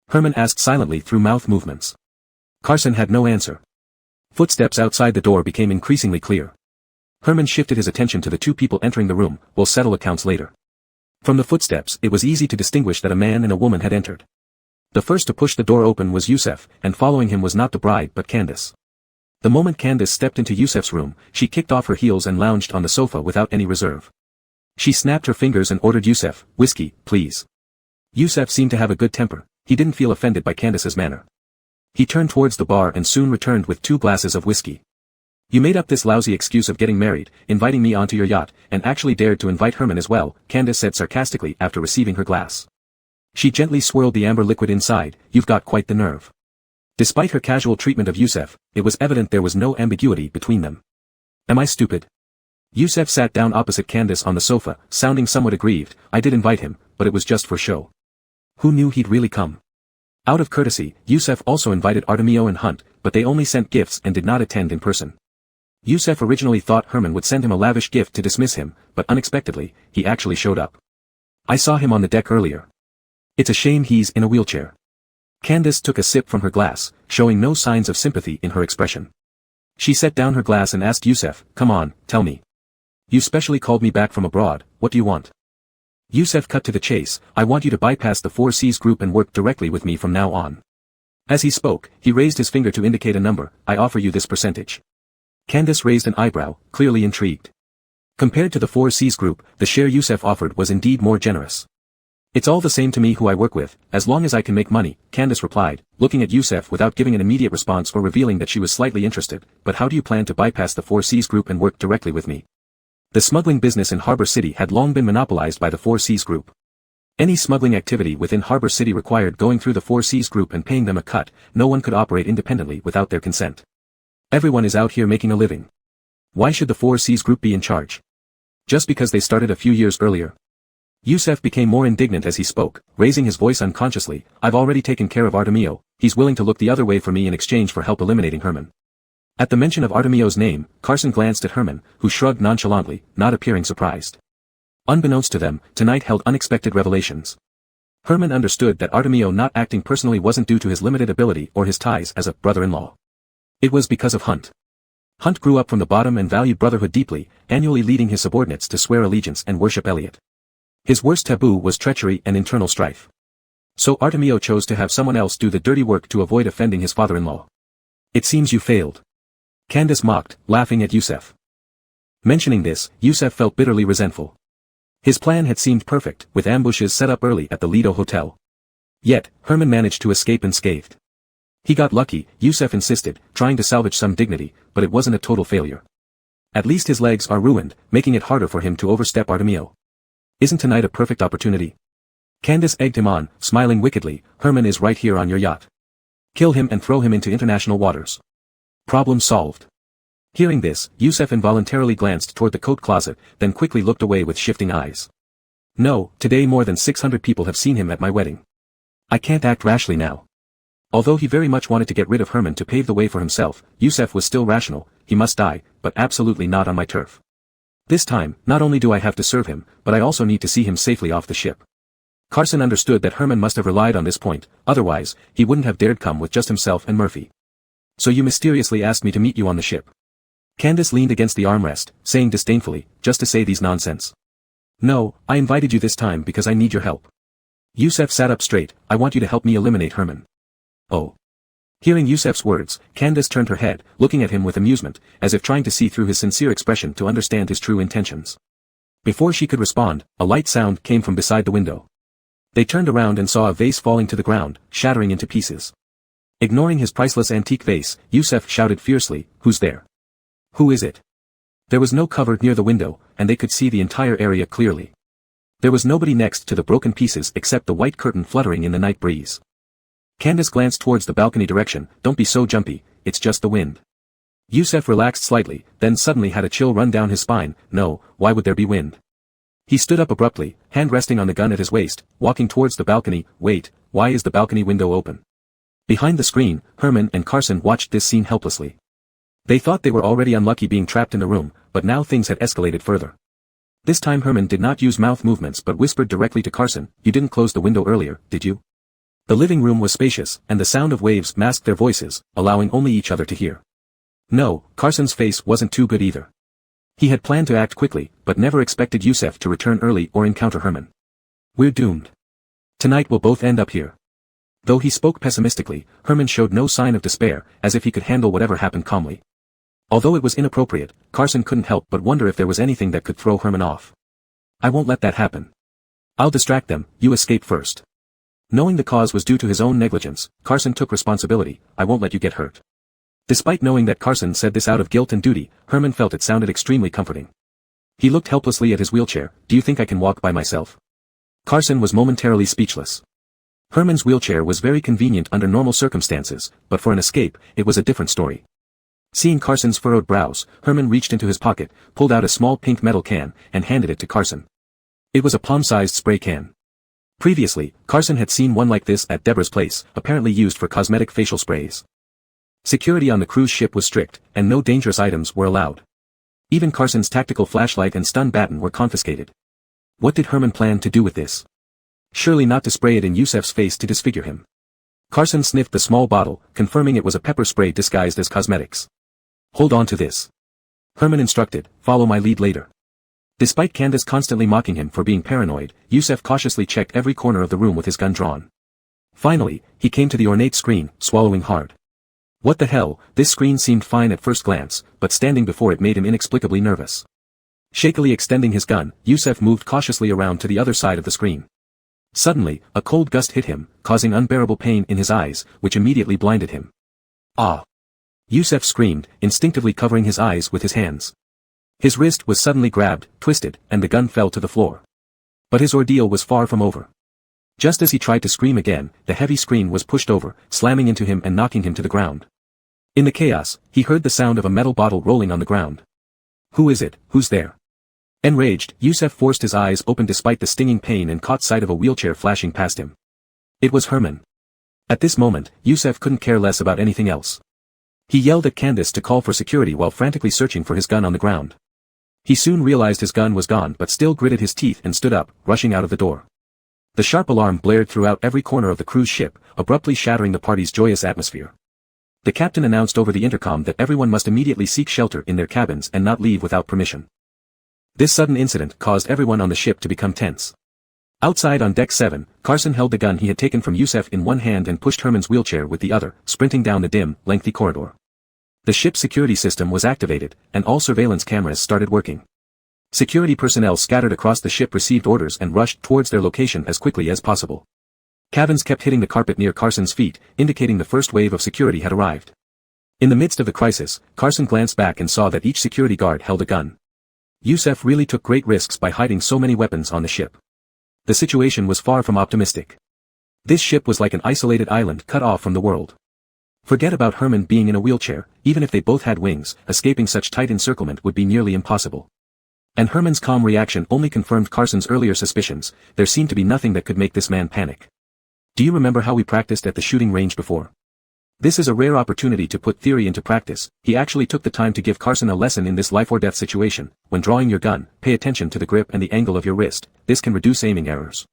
Herman asked silently through mouth movements. Carson had no answer. Footsteps outside the door became increasingly clear. Herman shifted his attention to the two people entering the room. We'll settle accounts later. From the footsteps, it was easy to distinguish that a man and a woman had entered. The first to push the door open was Yusuf, and following him was not the bride but Candace. The moment Candace stepped into Yusuf's room, she kicked off her heels and lounged on the sofa without any reserve. She snapped her fingers and ordered Yusuf, "Whiskey, please." Yusuf seemed to have a good temper. He didn't feel offended by Candace's manner. He turned towards the bar and soon returned with 2 glasses of whiskey. "You made up this lousy excuse of getting married, inviting me onto your yacht, and actually dared to invite Herman as well," Candace said sarcastically after receiving her glass. She gently swirled the amber liquid inside. "You've got quite the nerve." Despite her casual treatment of Yusuf, it was evident there was no ambiguity between them. "Am I stupid?" Yusuf sat down opposite Candace on the sofa, sounding somewhat aggrieved. "I did invite him, but it was just for show. Who knew he'd really come?" Out of courtesy, Yusuf also invited Artemio and Hunt, but they only sent gifts and did not attend in person. Yusuf originally thought Herman would send him a lavish gift to dismiss him, but unexpectedly, he actually showed up. "I saw him on the deck earlier. It's a shame he's in a wheelchair." Candace took a sip from her glass, showing no signs of sympathy in her expression. She set down her glass and asked Yusuf, "Come on, tell me. You specially called me back from abroad, what do you want?" Yusuf cut to the chase. "I want you to bypass the 4Cs group and work directly with me from now on." As he spoke, he raised his finger to indicate a number. "I offer you this percentage." Candace raised an eyebrow, clearly intrigued. Compared to the 4Cs group, the share Yusuf offered was indeed more generous. "It's all the same to me who I work with, as long as I can make money," Candace replied, looking at Yusuf without giving an immediate response or revealing that she was slightly interested. "But how do you plan to bypass the 4Cs group and work directly with me?" The smuggling business in Harbor City had long been monopolized by the 4Cs group. Any smuggling activity within Harbor City required going through the 4Cs group and paying them a cut. No one could operate independently without their consent. Everyone is out here making a living. Why should the 4Cs group be in charge? Just because they started a few years earlier? Yusuf became more indignant as he spoke, raising his voice unconsciously. "I've already taken care of Artemio, he's willing to look the other way for me in exchange for help eliminating Herman." At the mention of Artemio's name, Carson glanced at Herman, who shrugged nonchalantly, not appearing surprised. Unbeknownst to them, tonight held unexpected revelations. Herman understood that Artemio not acting personally wasn't due to his limited ability or his ties as a brother-in-law. It was because of Hunt. Hunt grew up from the bottom and valued brotherhood deeply, annually leading his subordinates to swear allegiance and worship Elliot. His worst taboo was treachery and internal strife. So Artemio chose to have someone else do the dirty work to avoid offending his father-in-law. "It seems you failed." Candace mocked, laughing at Yusuf. Mentioning this, Yusuf felt bitterly resentful. His plan had seemed perfect, with ambushes set up early at the Lido Hotel. Yet, Herman managed to escape unscathed. He got lucky, Yusuf insisted, trying to salvage some dignity, but it wasn't a total failure. At least his legs are ruined, making it harder for him to overstep Artemio. "Isn't tonight a perfect opportunity?" Candace egged him on, smiling wickedly. "Herman is right here on your yacht. Kill him and throw him into international waters. Problem solved." Hearing this, Yusuf involuntarily glanced toward the coat closet, then quickly looked away with shifting eyes. "No, today more than 600 people have seen him at my wedding. I can't act rashly now." Although he very much wanted to get rid of Herman to pave the way for himself, Yusuf was still rational. "He must die, but absolutely not on my turf. This time, not only do I have to serve him, but I also need to see him safely off the ship." Carson understood that Herman must have relied on this point, otherwise, he wouldn't have dared come with just himself and Murphy. "So you mysteriously asked me to meet you on the ship?" Candace leaned against the armrest, saying disdainfully, "Just to say these nonsense." "No, I invited you this time because I need your help." Yusuf sat up straight. "I want you to help me eliminate Herman." "Oh." Hearing Yusuf's words, Candace turned her head, looking at him with amusement, as if trying to see through his sincere expression to understand his true intentions. Before she could respond, a light sound came from beside the window. They turned around and saw a vase falling to the ground, shattering into pieces. Ignoring his priceless antique vase, Yusuf shouted fiercely, "Who's there? Who is it?" There was no cover near the window, and they could see the entire area clearly. There was nobody next to the broken pieces except the white curtain fluttering in the night breeze. Candace glanced towards the balcony direction. "Don't be so jumpy, it's just the wind." Yusef relaxed slightly, then suddenly had a chill run down his spine. No, why would there be wind? He stood up abruptly, hand resting on the gun at his waist, walking towards the balcony. Wait, why is the balcony window open? Behind the screen, Herman and Carson watched this scene helplessly. They thought they were already unlucky being trapped in the room, but now things had escalated further. This time Herman did not use mouth movements but whispered directly to Carson, "You didn't close the window earlier, did you?" The living room was spacious, and the sound of waves masked their voices, allowing only each other to hear. No, Carson's face wasn't too good either. He had planned to act quickly, but never expected Yusef to return early or encounter Herman. "We're doomed. Tonight we'll both end up here." Though he spoke pessimistically, Herman showed no sign of despair, as if he could handle whatever happened calmly. Although it was inappropriate, Carson couldn't help but wonder if there was anything that could throw Herman off. "I won't let that happen. I'll distract them, you escape first." Knowing the cause was due to his own negligence, Carson took responsibility. "I won't let you get hurt." Despite knowing that Carson said this out of guilt and duty, Herman felt it sounded extremely comforting. He looked helplessly at his wheelchair. "Do you think I can walk by myself?" Carson was momentarily speechless. Herman's wheelchair was very convenient under normal circumstances, but for an escape, it was a different story. Seeing Carson's furrowed brows, Herman reached into his pocket, pulled out a small pink metal can, and handed it to Carson. It was a palm-sized spray can. Previously, Carson had seen one like this at Deborah's place, apparently used for cosmetic facial sprays. Security on the cruise ship was strict, and no dangerous items were allowed. Even Carson's tactical flashlight and stun baton were confiscated. What did Herman plan to do with this? Surely not to spray it in Yusef's face to disfigure him. Carson sniffed the small bottle, confirming it was a pepper spray disguised as cosmetics. "Hold on to this," Herman instructed, "follow my lead later." Despite Candace constantly mocking him for being paranoid, Yusef cautiously checked every corner of the room with his gun drawn. Finally, he came to the ornate screen, swallowing hard. What the hell, this screen seemed fine at first glance, but standing before it made him inexplicably nervous. Shakily extending his gun, Yusef moved cautiously around to the other side of the screen. Suddenly, a cold gust hit him, causing unbearable pain in his eyes, which immediately blinded him. "Ah!" Yusef screamed, instinctively covering his eyes with his hands. His wrist was suddenly grabbed, twisted, and the gun fell to the floor. But his ordeal was far from over. Just as he tried to scream again, the heavy screen was pushed over, slamming into him and knocking him to the ground. In the chaos, he heard the sound of a metal bottle rolling on the ground. "Who is it? Who's there?" Enraged, Yusef forced his eyes open despite the stinging pain and caught sight of a wheelchair flashing past him. It was Herman. At this moment, Yusef couldn't care less about anything else. He yelled at Candace to call for security while frantically searching for his gun on the ground. He soon realized his gun was gone but still gritted his teeth and stood up, rushing out of the door. The sharp alarm blared throughout every corner of the cruise ship, abruptly shattering the party's joyous atmosphere. The captain announced over the intercom that everyone must immediately seek shelter in their cabins and not leave without permission. This sudden incident caused everyone on the ship to become tense. Outside on Deck 7, Carson held the gun he had taken from Yusef in one hand and pushed Herman's wheelchair with the other, sprinting down the dim, lengthy corridor. The ship's security system was activated, and all surveillance cameras started working. Security personnel scattered across the ship received orders and rushed towards their location as quickly as possible. Cabins kept hitting the carpet near Carson's feet, indicating the first wave of security had arrived. In the midst of the crisis, Carson glanced back and saw that each security guard held a gun. Yusef really took great risks by hiding so many weapons on the ship. The situation was far from optimistic. This ship was like an isolated island cut off from the world. Forget about Herman being in a wheelchair, even if they both had wings, escaping such tight encirclement would be nearly impossible. And Herman's calm reaction only confirmed Carson's earlier suspicions. There seemed to be nothing that could make this man panic. "Do you remember how we practiced at the shooting range before? This is a rare opportunity to put theory into practice." He actually took the time to give Carson a lesson in this life-or-death situation. "When drawing your gun, pay attention to the grip and the angle of your wrist. This can reduce aiming errors.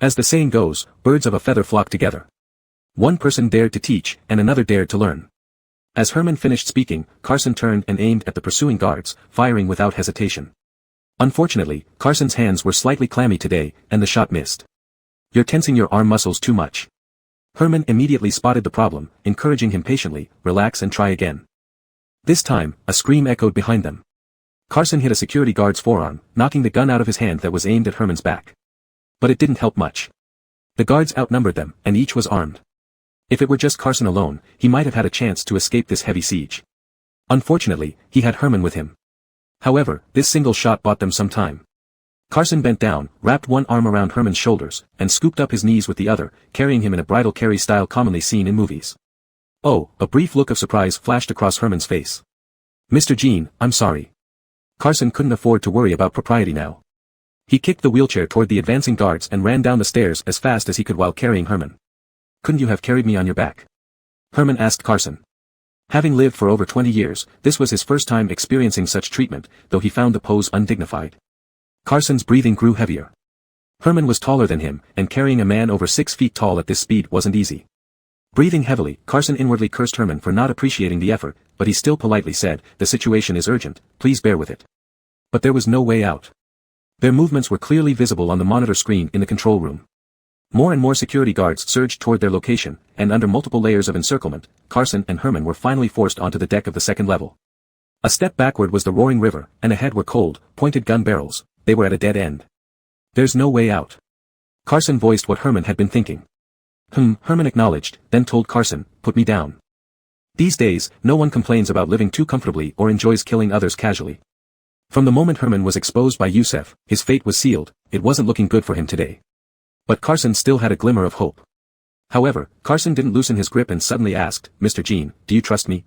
As the saying goes, birds of a feather flock together." One person dared to teach, and another dared to learn. As Herman finished speaking, Carson turned and aimed at the pursuing guards, firing without hesitation. Unfortunately, Carson's hands were slightly clammy today, and the shot missed. "You're tensing your arm muscles too much." Herman immediately spotted the problem, encouraging him patiently, "Relax and try again." This time, a scream echoed behind them. Carson hit a security guard's forearm, knocking the gun out of his hand that was aimed at Herman's back. But it didn't help much. The guards outnumbered them, and each was armed. If it were just Carson alone, he might have had a chance to escape this heavy siege. Unfortunately, he had Herman with him. However, this single shot bought them some time. Carson bent down, wrapped one arm around Herman's shoulders, and scooped up his knees with the other, carrying him in a bridal carry style commonly seen in movies. Oh, a brief look of surprise flashed across Herman's face. Mr. Jean, I'm sorry. Carson couldn't afford to worry about propriety now. He kicked the wheelchair toward the advancing guards and ran down the stairs as fast as he could while carrying Herman. Couldn't you have carried me on your back? Herman asked Carson. Having lived for over 20 years, this was his first time experiencing such treatment, though he found the pose undignified. Carson's breathing grew heavier. Herman was taller than him, and carrying a man over 6 feet tall at this speed wasn't easy. Breathing heavily, Carson inwardly cursed Herman for not appreciating the effort, but he still politely said, "The situation is urgent, please bear with it." But there was no way out. Their movements were clearly visible on the monitor screen in the control room. More and more security guards surged toward their location, and under multiple layers of encirclement, Carson and Herman were finally forced onto the deck of the second level. A step backward was the roaring river, and ahead were cold, pointed gun barrels. They were at a dead end. There's no way out. Carson voiced what Herman had been thinking. Herman acknowledged, then told Carson, "Put me down." These days, no one complains about living too comfortably or enjoys killing others casually. From the moment Herman was exposed by Yusef, his fate was sealed. It wasn't looking good for him today. But Carson still had a glimmer of hope. However, Carson didn't loosen his grip and suddenly asked, "Mr. Jean, do you trust me?"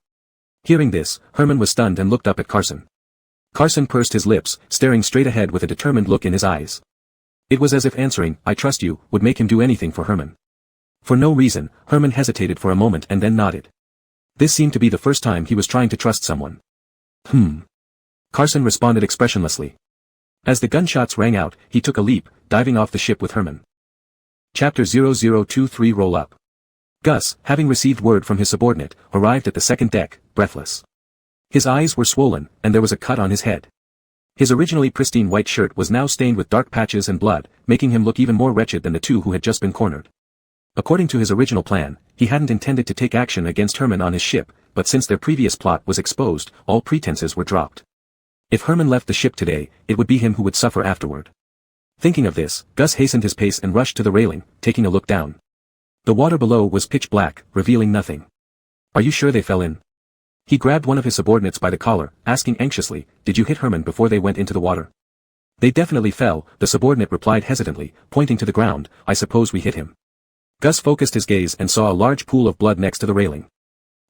Hearing this, Herman was stunned and looked up at Carson. Carson pursed his lips, staring straight ahead with a determined look in his eyes. It was as if answering, "I trust you," would make him do anything for Herman. For no reason, Herman hesitated for a moment and then nodded. This seemed to be the first time he was trying to trust someone. Carson responded expressionlessly. As the gunshots rang out, he took a leap, diving off the ship with Herman. Chapter 0023 Roll Up. Gus, having received word from his subordinate, arrived at the second deck, breathless. His eyes were swollen, and there was a cut on his head. His originally pristine white shirt was now stained with dark patches and blood, making him look even more wretched than the two who had just been cornered. According to his original plan, he hadn't intended to take action against Herman on his ship, but since their previous plot was exposed, all pretenses were dropped. If Herman left the ship today, it would be him who would suffer afterward. Thinking of this, Gus hastened his pace and rushed to the railing, taking a look down. The water below was pitch black, revealing nothing. "Are you sure they fell in?" He grabbed one of his subordinates by the collar, asking anxiously, "Did you hit Herman before they went into the water?" "They definitely fell," the subordinate replied hesitantly, pointing to the ground. "I suppose we hit him." Gus focused his gaze and saw a large pool of blood next to the railing.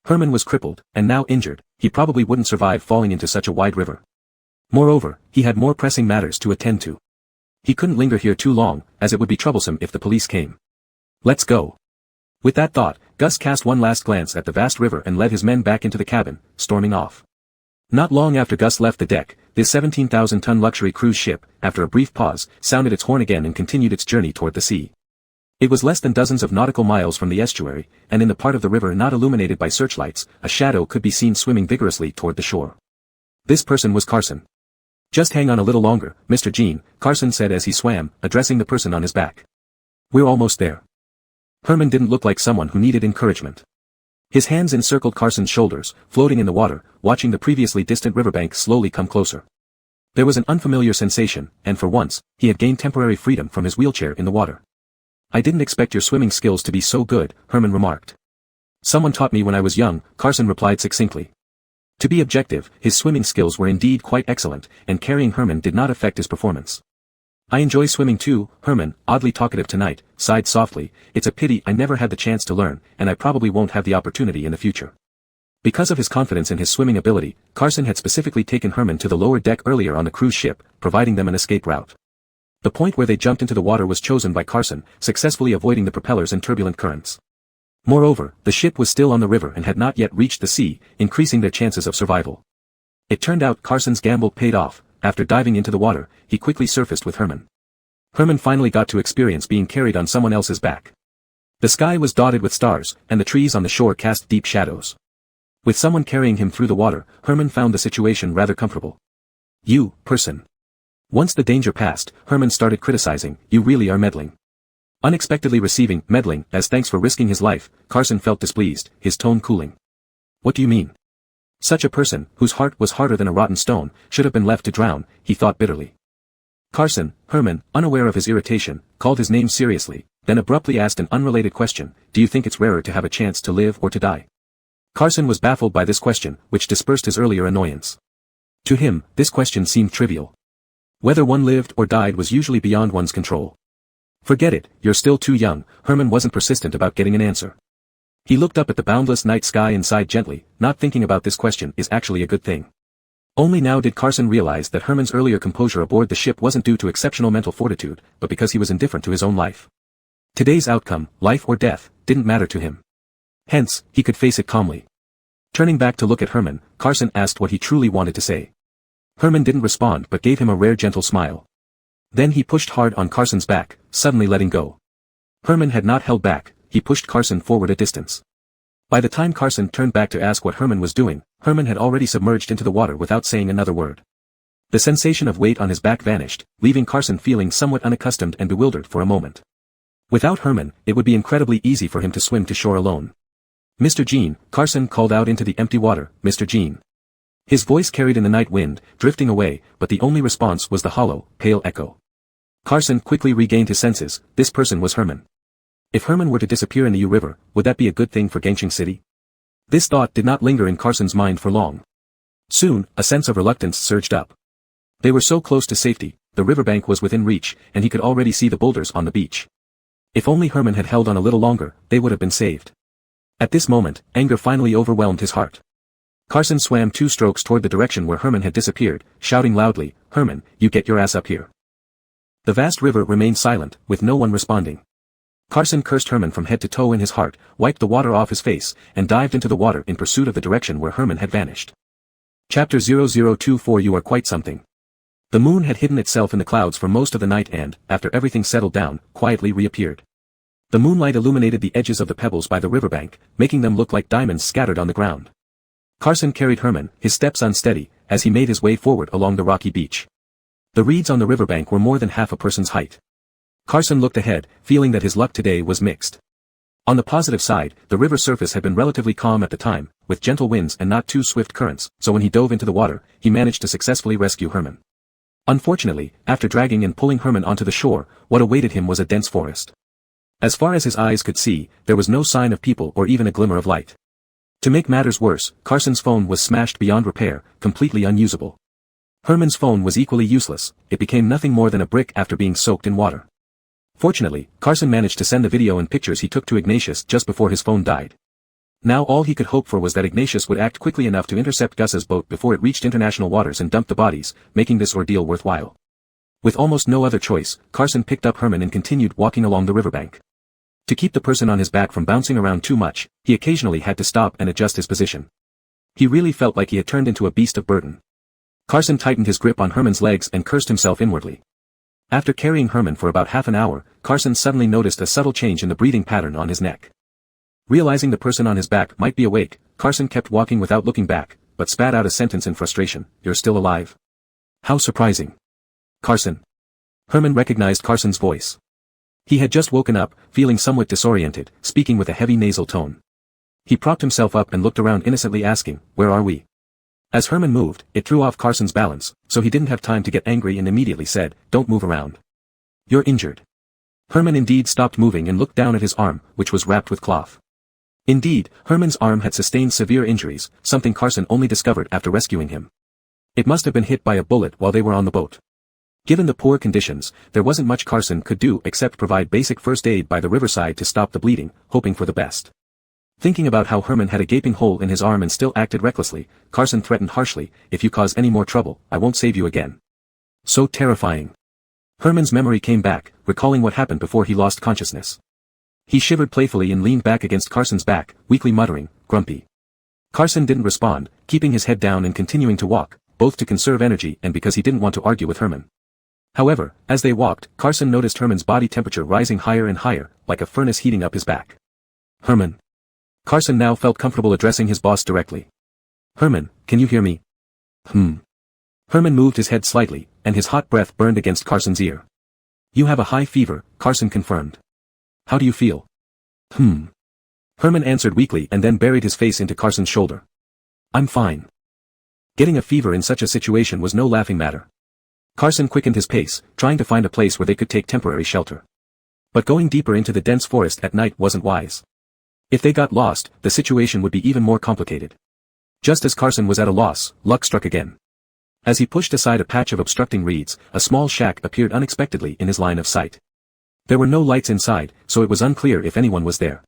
Herman was crippled, and now injured. He probably wouldn't survive falling into such a wide river. Moreover, he had more pressing matters to attend to. He couldn't linger here too long, as it would be troublesome if the police came. "Let's go." With that thought, Gus cast one last glance at the vast river and led his men back into the cabin, storming off. Not long after Gus left the deck, this 17,000-ton luxury cruise ship, after a brief pause, sounded its horn again and continued its journey toward the sea. It was less than dozens of nautical miles from the estuary, and in the part of the river not illuminated by searchlights, a shadow could be seen swimming vigorously toward the shore. This person was Carson. "Just hang on a little longer, Mr. Jean," Carson said as he swam, addressing the person on his back. "We're almost there." Herman didn't look like someone who needed encouragement. His hands encircled Carson's shoulders, floating in the water, watching the previously distant riverbank slowly come closer. There was an unfamiliar sensation, and for once, he had gained temporary freedom from his wheelchair in the water. "I didn't expect your swimming skills to be so good," Herman remarked. "Someone taught me when I was young," Carson replied succinctly. To be objective, his swimming skills were indeed quite excellent, and carrying Herman did not affect his performance. "I enjoy swimming too," Herman, oddly talkative tonight, sighed softly. "It's a pity I never had the chance to learn, and I probably won't have the opportunity in the future." Because of his confidence in his swimming ability, Carson had specifically taken Herman to the lower deck earlier on the cruise ship, providing them an escape route. The point where they jumped into the water was chosen by Carson, successfully avoiding the propellers and turbulent currents. Moreover, the ship was still on the river and had not yet reached the sea, increasing their chances of survival. It turned out Carson's gamble paid off. After diving into the water, he quickly surfaced with Herman. Herman finally got to experience being carried on someone else's back. The sky was dotted with stars, and the trees on the shore cast deep shadows. With someone carrying him through the water, Herman found the situation rather comfortable. "You, person." Once the danger passed, Herman started criticizing, "You really are meddling." Unexpectedly receiving meddling as thanks for risking his life, Carson felt displeased, his tone cooling. "What do you mean?" Such a person, whose heart was harder than a rotten stone, should have been left to drown, he thought bitterly. Carson, Herman, unaware of his irritation, called his name seriously, then abruptly asked an unrelated question, "Do you think it's rarer to have a chance to live or to die?" Carson was baffled by this question, which dispersed his earlier annoyance. To him, this question seemed trivial. Whether one lived or died was usually beyond one's control. "Forget it, you're still too young," Herman wasn't persistent about getting an answer. He looked up at the boundless night sky and sighed gently. "Not thinking about this question is actually a good thing. Only now did Carson realize that Herman's earlier composure aboard the ship wasn't due to exceptional mental fortitude, but because he was indifferent to his own life. Today's outcome, life or death, didn't matter to him. Hence, he could face it calmly. Turning back to look at Herman, Carson asked what he truly wanted to say. Herman didn't respond but gave him a rare gentle smile. Then he pushed hard on Carson's back, suddenly letting go. Herman had not held back, he pushed Carson forward a distance. By the time Carson turned back to ask what Herman was doing, Herman had already submerged into the water without saying another word. The sensation of weight on his back vanished, leaving Carson feeling somewhat unaccustomed and bewildered for a moment. Without Herman, it would be incredibly easy for him to swim to shore alone. "Mr. Jean," Carson called out into the empty water, "Mr. Jean." His voice carried in the night wind, drifting away, but the only response was the hollow, pale echo. Carson quickly regained his senses. This person was Herman. If Herman were to disappear in the U River, would that be a good thing for Gangsheng City? This thought did not linger in Carson's mind for long. Soon, a sense of reluctance surged up. They were so close to safety, the riverbank was within reach, and he could already see the boulders on the beach. If only Herman had held on a little longer, they would have been saved. At this moment, anger finally overwhelmed his heart. Carson swam 2 strokes toward the direction where Herman had disappeared, shouting loudly, "Herman, you get your ass up here." The vast river remained silent, with no one responding. Carson cursed Herman from head to toe in his heart, wiped the water off his face, and dived into the water in pursuit of the direction where Herman had vanished. Chapter 0024 You are quite something. The moon had hidden itself in the clouds for most of the night and, after everything settled down, quietly reappeared. The moonlight illuminated the edges of the pebbles by the riverbank, making them look like diamonds scattered on the ground. Carson carried Herman, his steps unsteady, as he made his way forward along the rocky beach. The reeds on the riverbank were more than half a person's height. Carson looked ahead, feeling that his luck today was mixed. On the positive side, the river surface had been relatively calm at the time, with gentle winds and not too swift currents, so when he dove into the water, he managed to successfully rescue Herman. Unfortunately, after dragging and pulling Herman onto the shore, what awaited him was a dense forest. As far as his eyes could see, there was no sign of people or even a glimmer of light. To make matters worse, Carson's phone was smashed beyond repair, completely unusable. Herman's phone was equally useless, it became nothing more than a brick after being soaked in water. Fortunately, Carson managed to send the video and pictures he took to Ignatius just before his phone died. Now all he could hope for was that Ignatius would act quickly enough to intercept Gus's boat before it reached international waters and dumped the bodies, making this ordeal worthwhile. With almost no other choice, Carson picked up Herman and continued walking along the riverbank. To keep the person on his back from bouncing around too much, he occasionally had to stop and adjust his position. He really felt like he had turned into a beast of burden. Carson tightened his grip on Herman's legs and cursed himself inwardly. After carrying Herman for about half an hour, Carson suddenly noticed a subtle change in the breathing pattern on his neck. Realizing the person on his back might be awake, Carson kept walking without looking back, but spat out a sentence in frustration, "You're still alive." How surprising. Carson. Herman recognized Carson's voice. He had just woken up, feeling somewhat disoriented, speaking with a heavy nasal tone. He propped himself up and looked around innocently asking, "Where are we?" As Herman moved, it threw off Carson's balance, so he didn't have time to get angry and immediately said, "Don't move around. You're injured." Herman indeed stopped moving and looked down at his arm, which was wrapped with cloth. Indeed, Herman's arm had sustained severe injuries, something Carson only discovered after rescuing him. It must have been hit by a bullet while they were on the boat. Given the poor conditions, there wasn't much Carson could do except provide basic first aid by the riverside to stop the bleeding, hoping for the best. Thinking about how Herman had a gaping hole in his arm and still acted recklessly, Carson threatened harshly, "If you cause any more trouble, I won't save you again." So terrifying. Herman's memory came back, recalling what happened before he lost consciousness. He shivered playfully and leaned back against Carson's back, weakly muttering, "Grumpy." Carson didn't respond, keeping his head down and continuing to walk, both to conserve energy and because he didn't want to argue with Herman. However, as they walked, Carson noticed Herman's body temperature rising higher and higher, like a furnace heating up his back. "Herman." Carson now felt comfortable addressing his boss directly. "Herman, can you hear me?" Herman moved his head slightly, and his hot breath burned against Carson's ear. "You have a high fever," Carson confirmed. "How do you feel?" Herman answered weakly and then buried his face into Carson's shoulder. "I'm fine." Getting a fever in such a situation was no laughing matter. Carson quickened his pace, trying to find a place where they could take temporary shelter. But going deeper into the dense forest at night wasn't wise. If they got lost, the situation would be even more complicated. Just as Carson was at a loss, luck struck again. As he pushed aside a patch of obstructing reeds, a small shack appeared unexpectedly in his line of sight. There were no lights inside, so it was unclear if anyone was there.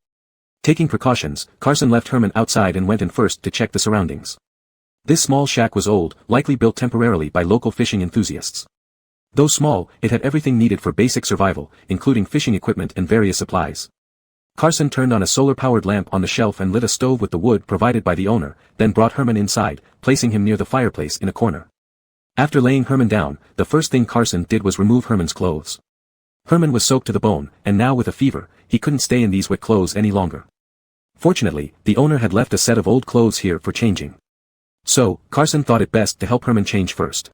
Taking precautions, Carson left Herman outside and went in first to check the surroundings. This small shack was old, likely built temporarily by local fishing enthusiasts. Though small, it had everything needed for basic survival, including fishing equipment and various supplies. Carson turned on a solar-powered lamp on the shelf and lit a stove with the wood provided by the owner, then brought Herman inside, placing him near the fireplace in a corner. After laying Herman down, the first thing Carson did was remove Herman's clothes. Herman was soaked to the bone, and now with a fever, he couldn't stay in these wet clothes any longer. Fortunately, the owner had left a set of old clothes here for changing. So, Carson thought it best to help Herman change first.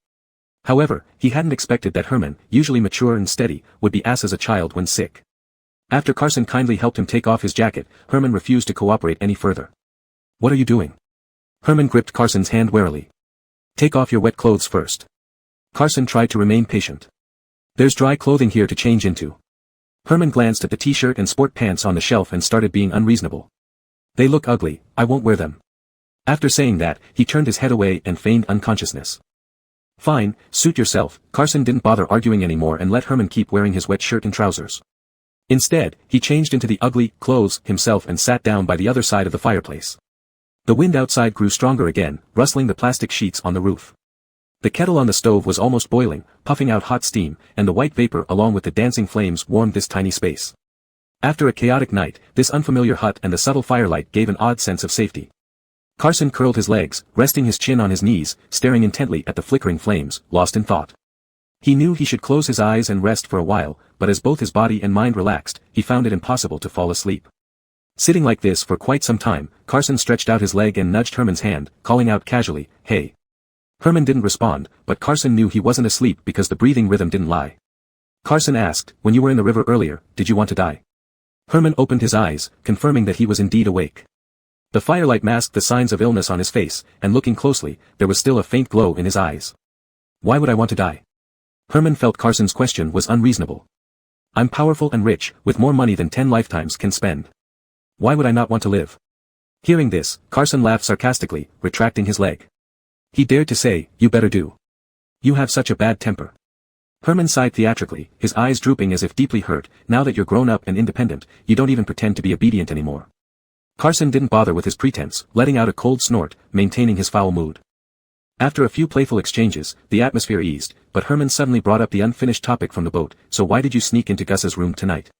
However, he hadn't expected that Herman, usually mature and steady, would be as a child when sick. After Carson kindly helped him take off his jacket, Herman refused to cooperate any further. "What are you doing?" Herman gripped Carson's hand warily. "Take off your wet clothes first." Carson tried to remain patient. "There's dry clothing here to change into." Herman glanced at the t-shirt and sport pants on the shelf and started being unreasonable. "They look ugly, I won't wear them." After saying that, he turned his head away and feigned unconsciousness. "Fine, suit yourself." Carson didn't bother arguing anymore and let Herman keep wearing his wet shirt and trousers. Instead, he changed into the ugly clothes himself and sat down by the other side of the fireplace. The wind outside grew stronger again, rustling the plastic sheets on the roof. The kettle on the stove was almost boiling, puffing out hot steam, and the white vapor along with the dancing flames warmed this tiny space. After a chaotic night, this unfamiliar hut and the subtle firelight gave an odd sense of safety. Carson curled his legs, resting his chin on his knees, staring intently at the flickering flames, lost in thought. He knew he should close his eyes and rest for a while, but as both his body and mind relaxed, he found it impossible to fall asleep. Sitting like this for quite some time, Carson stretched out his leg and nudged Herman's hand, calling out casually, "Hey." Herman didn't respond, but Carson knew he wasn't asleep because the breathing rhythm didn't lie. Carson asked, "When you were in the river earlier, did you want to die?" Herman opened his eyes, confirming that he was indeed awake. The firelight masked the signs of illness on his face, and looking closely, there was still a faint glow in his eyes. "Why would I want to die?" Herman felt Carson's question was unreasonable. "I'm powerful and rich, with more money than 10 lifetimes can spend. Why would I not want to live?" Hearing this, Carson laughed sarcastically, retracting his leg. He dared to say, "You better do. You have such a bad temper." Herman sighed theatrically, his eyes drooping as if deeply hurt. "Now that you're grown up and independent, you don't even pretend to be obedient anymore." Carson didn't bother with his pretense, letting out a cold snort, maintaining his foul mood. After a few playful exchanges, the atmosphere eased, but Herman suddenly brought up the unfinished topic from the boat. "So why did you sneak into Gus's room tonight?"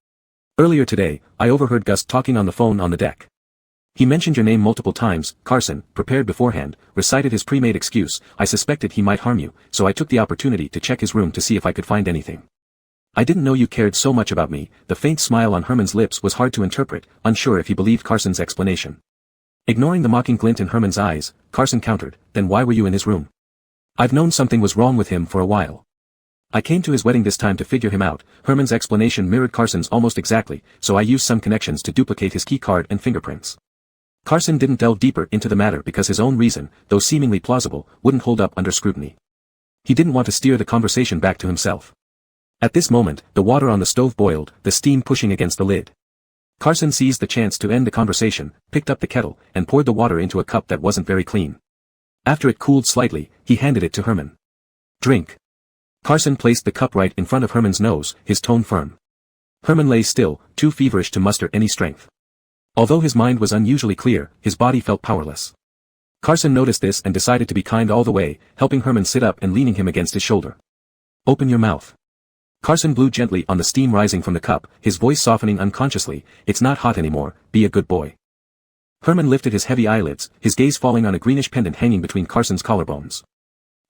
"Earlier today, I overheard Gus talking on the phone on the deck. He mentioned your name multiple times." Carson, prepared beforehand, recited his pre-made excuse. "I suspected he might harm you, so I took the opportunity to check his room to see if I could find anything. I didn't know you cared so much about me." The faint smile on Herman's lips was hard to interpret, unsure if he believed Carson's explanation. Ignoring the mocking glint in Herman's eyes, Carson countered, "Then why were you in his room?" "I've known something was wrong with him for a while. I came to his wedding this time to figure him out." Herman's explanation mirrored Carson's almost exactly, "So I used some connections to duplicate his key card and fingerprints." Carson didn't delve deeper into the matter because his own reason, though seemingly plausible, wouldn't hold up under scrutiny. He didn't want to steer the conversation back to himself. At this moment, the water on the stove boiled, the steam pushing against the lid. Carson seized the chance to end the conversation, picked up the kettle, and poured the water into a cup that wasn't very clean. After it cooled slightly, he handed it to Herman. "Drink." Carson placed the cup right in front of Herman's nose, his tone firm. Herman lay still, too feverish to muster any strength. Although his mind was unusually clear, his body felt powerless. Carson noticed this and decided to be kind all the way, helping Herman sit up and leaning him against his shoulder. "Open your mouth." Carson blew gently on the steam rising from the cup, his voice softening unconsciously. "It's not hot anymore, be a good boy." Herman lifted his heavy eyelids, his gaze falling on a greenish pendant hanging between Carson's collarbones.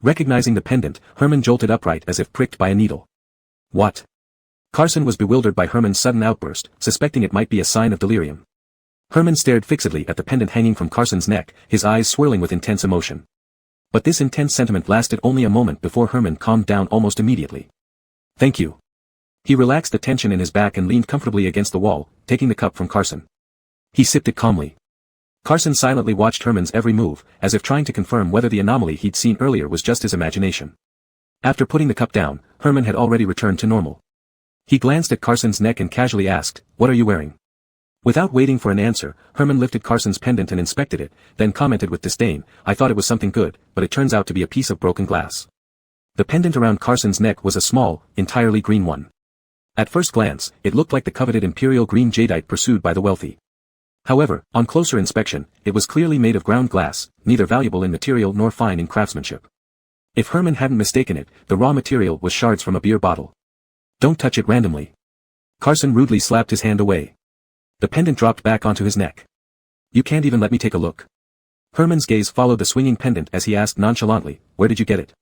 Recognizing the pendant, Herman jolted upright as if pricked by a needle. "What?" Carson was bewildered by Herman's sudden outburst, suspecting it might be a sign of delirium. Herman stared fixedly at the pendant hanging from Carson's neck, his eyes swirling with intense emotion. But this intense sentiment lasted only a moment before Herman calmed down almost immediately. "Thank you." He relaxed the tension in his back and leaned comfortably against the wall, taking the cup from Carson. He sipped it calmly. Carson silently watched Herman's every move, as if trying to confirm whether the anomaly he'd seen earlier was just his imagination. After putting the cup down, Herman had already returned to normal. He glanced at Carson's neck and casually asked, "What are you wearing?" Without waiting for an answer, Herman lifted Carson's pendant and inspected it, then commented with disdain, "I thought it was something good, but it turns out to be a piece of broken glass." The pendant around Carson's neck was a small, entirely green one. At first glance, it looked like the coveted imperial green jadeite pursued by the wealthy. However, on closer inspection, it was clearly made of ground glass, neither valuable in material nor fine in craftsmanship. If Herman hadn't mistaken it, the raw material was shards from a beer bottle. Don't touch it randomly. Carson rudely slapped his hand away. The pendant dropped back onto his neck. You can't even let me take a look. Herman's gaze followed the swinging pendant as he asked nonchalantly, where did you get it?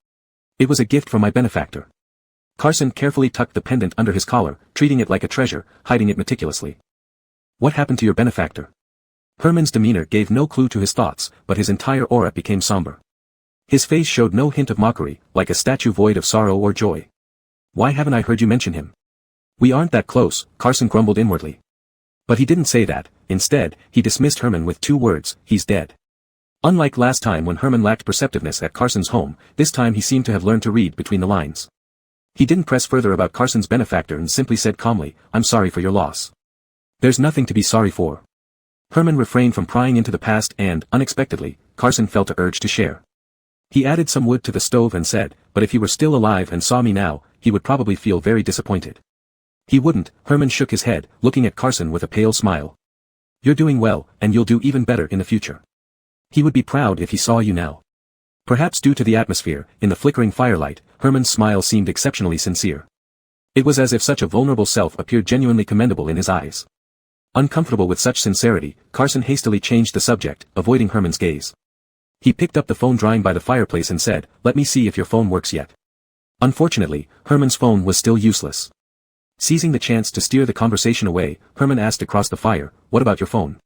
It was a gift from my benefactor. Carson carefully tucked the pendant under his collar, treating it like a treasure, hiding it meticulously. What happened to your benefactor? Herman's demeanor gave no clue to his thoughts, but his entire aura became somber. His face showed no hint of mockery, like a statue void of sorrow or joy. Why haven't I heard you mention him? We aren't that close, Carson grumbled inwardly. But he didn't say that. Instead, he dismissed Herman with 2 words, he's dead. Unlike last time when Herman lacked perceptiveness at Carson's home, this time he seemed to have learned to read between the lines. He didn't press further about Carson's benefactor and simply said calmly, I'm sorry for your loss. There's nothing to be sorry for. Herman refrained from prying into the past and, unexpectedly, Carson felt an urge to share. He added some wood to the stove and said, but if he were still alive and saw me now, he would probably feel very disappointed. He wouldn't, Herman shook his head, looking at Carson with a pale smile. You're doing well, and you'll do even better in the future. He would be proud if he saw you now. Perhaps due to the atmosphere, in the flickering firelight, Herman's smile seemed exceptionally sincere. It was as if such a vulnerable self appeared genuinely commendable in his eyes. Uncomfortable with such sincerity, Carson hastily changed the subject, avoiding Herman's gaze. He picked up the phone drying by the fireplace and said, let me see if your phone works yet. Unfortunately, Herman's phone was still useless. Seizing the chance to steer the conversation away, Herman asked across the fire, what about your phone?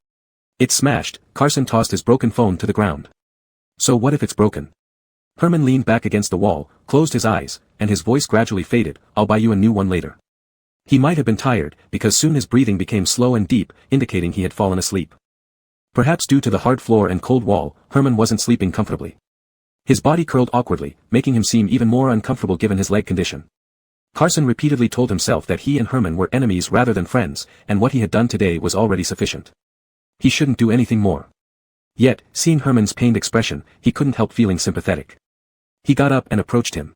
It's smashed. Carson tossed his broken phone to the ground. So what if it's broken? Herman leaned back against the wall, closed his eyes, and his voice gradually faded, I'll buy you a new one later. He might have been tired, because soon his breathing became slow and deep, indicating he had fallen asleep. Perhaps due to the hard floor and cold wall, Herman wasn't sleeping comfortably. His body curled awkwardly, making him seem even more uncomfortable given his leg condition. Carson repeatedly told himself that he and Herman were enemies rather than friends, and what he had done today was already sufficient. He shouldn't do anything more. Yet, seeing Herman's pained expression, he couldn't help feeling sympathetic. He got up and approached him.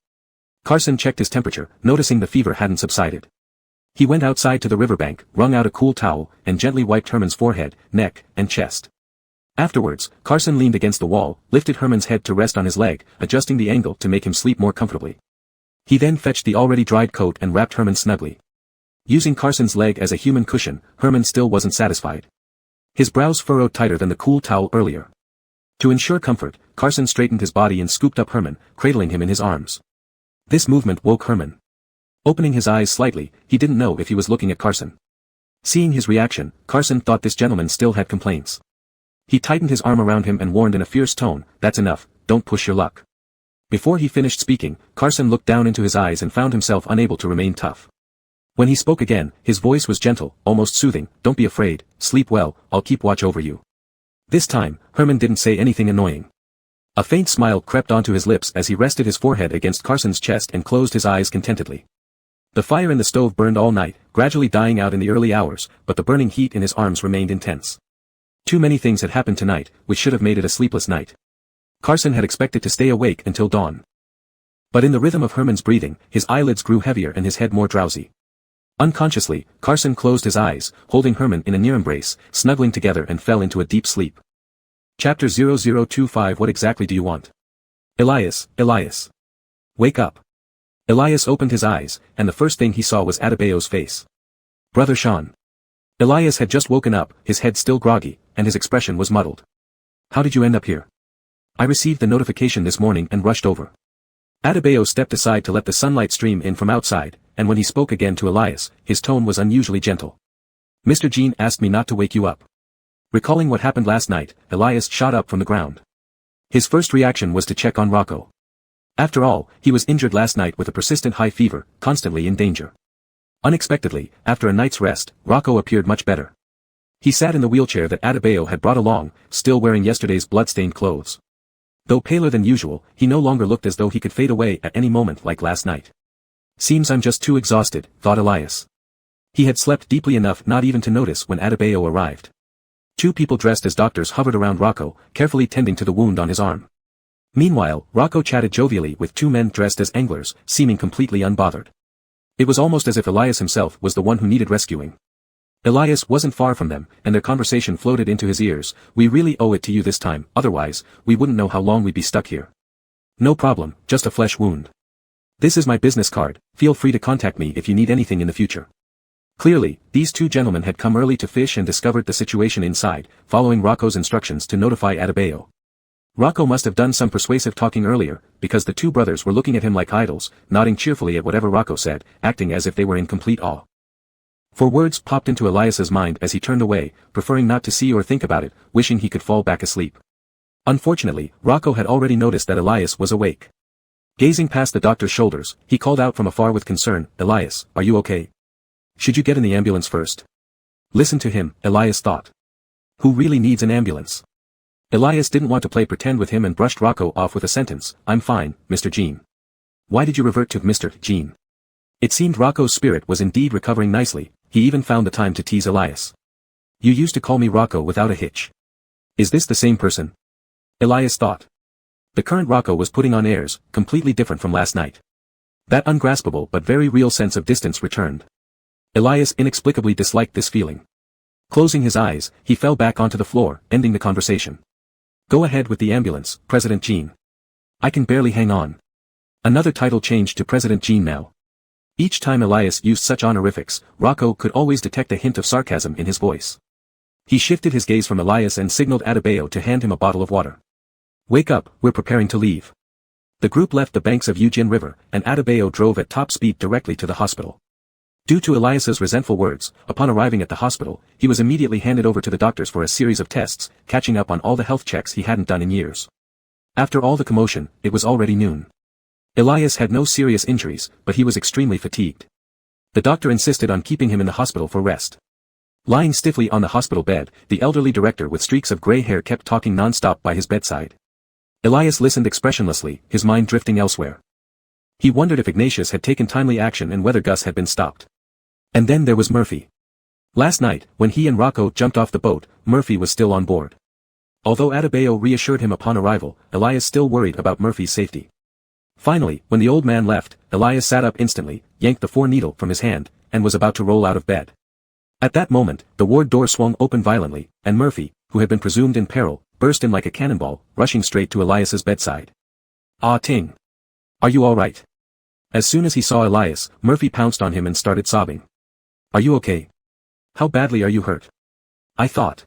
Carson checked his temperature, noticing the fever hadn't subsided. He went outside to the riverbank, wrung out a cool towel, and gently wiped Herman's forehead, neck, and chest. Afterwards, Carson leaned against the wall, lifted Herman's head to rest on his leg, adjusting the angle to make him sleep more comfortably. He then fetched the already dried coat and wrapped Herman snugly. Using Carson's leg as a human cushion, Herman still wasn't satisfied. His brows furrowed tighter than the cool towel earlier. To ensure comfort, Carson straightened his body and scooped up Herman, cradling him in his arms. This movement woke Herman. Opening his eyes slightly, he didn't know if he was looking at Carson. Seeing his reaction, Carson thought this gentleman still had complaints. He tightened his arm around him and warned in a fierce tone, that's enough, don't push your luck. Before he finished speaking, Carson looked down into his eyes and found himself unable to remain tough. When he spoke again, his voice was gentle, almost soothing, don't be afraid, sleep well, I'll keep watch over you. This time, Herman didn't say anything annoying. A faint smile crept onto his lips as he rested his forehead against Carson's chest and closed his eyes contentedly. The fire in the stove burned all night, gradually dying out in the early hours, but the burning heat in his arms remained intense. Too many things had happened tonight, which should have made it a sleepless night. Carson had expected to stay awake until dawn. But in the rhythm of Herman's breathing, his eyelids grew heavier and his head more drowsy. Unconsciously, Carson closed his eyes, holding Herman in a near embrace, snuggling together and fell into a deep sleep. Chapter 0025 What exactly do you want? Elias. Wake up. Elias opened his eyes, and the first thing he saw was Adebayo's face. Brother Sean. Elias had just woken up, his head still groggy, and his expression was muddled. How did you end up here? I received the notification this morning and rushed over. Adebayo stepped aside to let the sunlight stream in from outside, and when he spoke again to Elias, his tone was unusually gentle. Mr. Jean asked me not to wake you up. Recalling what happened last night, Elias shot up from the ground. His first reaction was to check on Rocco. After all, he was injured last night with a persistent high fever, constantly in danger. Unexpectedly, after a night's rest, Rocco appeared much better. He sat in the wheelchair that Adebayo had brought along, still wearing yesterday's blood-stained clothes. Though paler than usual, he no longer looked as though he could fade away at any moment like last night. Seems I'm just too exhausted, thought Elias. He had slept deeply enough not even to notice when Adebayo arrived. 2 people dressed as doctors hovered around Rocco, carefully tending to the wound on his arm. Meanwhile, Rocco chatted jovially with 2 men dressed as anglers, seeming completely unbothered. It was almost as if Elias himself was the one who needed rescuing. Elias wasn't far from them, and their conversation floated into his ears. "We really owe it to you this time, otherwise, we wouldn't know how long we'd be stuck here." "No problem, just a flesh wound. This is my business card, feel free to contact me if you need anything in the future." Clearly, these two gentlemen had come early to fish and discovered the situation inside, following Rocco's instructions to notify Adebayo. Rocco must have done some persuasive talking earlier, because the two brothers were looking at him like idols, nodding cheerfully at whatever Rocco said, acting as if they were in complete awe. For words popped into Elias's mind as he turned away, preferring not to see or think about it, wishing he could fall back asleep. Unfortunately, Rocco had already noticed that Elias was awake. Gazing past the doctor's shoulders, he called out from afar with concern, "Elias, are you okay? Should you get in the ambulance first?" Listen to him, Elias thought. Who really needs an ambulance? Elias didn't want to play pretend with him and brushed Rocco off with a sentence, "I'm fine, Mr. Jean." Why did you revert to Mr. Jean? It seemed Rocco's spirit was indeed recovering nicely. He even found the time to tease Elias. "You used to call me Rocco without a hitch. Is this the same person?" Elias thought. The current Rocco was putting on airs, completely different from last night. That ungraspable but very real sense of distance returned. Elias inexplicably disliked this feeling. Closing his eyes, he fell back onto the floor, ending the conversation. "Go ahead with the ambulance, President Jean. I can barely hang on." Another title changed to President Jean now. Each time Elias used such honorifics, Rocco could always detect a hint of sarcasm in his voice. He shifted his gaze from Elias and signaled Adebayo to hand him a bottle of water. "Wake up, we're preparing to leave." The group left the banks of Eugene River, and Adebayo drove at top speed directly to the hospital. Due to Elias's resentful words, upon arriving at the hospital, he was immediately handed over to the doctors for a series of tests, catching up on all the health checks he hadn't done in years. After all the commotion, it was already noon. Elias had no serious injuries, but he was extremely fatigued. The doctor insisted on keeping him in the hospital for rest. Lying stiffly on the hospital bed, the elderly director with streaks of gray hair kept talking non-stop by his bedside. Elias listened expressionlessly, his mind drifting elsewhere. He wondered if Ignatius had taken timely action and whether Gus had been stopped. And then there was Murphy. Last night, when he and Rocco jumped off the boat, Murphy was still on board. Although Adebayo reassured him upon arrival, Elias still worried about Murphy's safety. Finally, when the old man left, Elias sat up instantly, yanked the 4-needle from his hand, and was about to roll out of bed. At that moment, the ward door swung open violently, and Murphy, who had been presumed in peril, burst in like a cannonball, rushing straight to Elias's bedside. "Ah Ting! Are you all right?" As soon as he saw Elias, Murphy pounced on him and started sobbing. "Are you okay? How badly are you hurt?" I thought.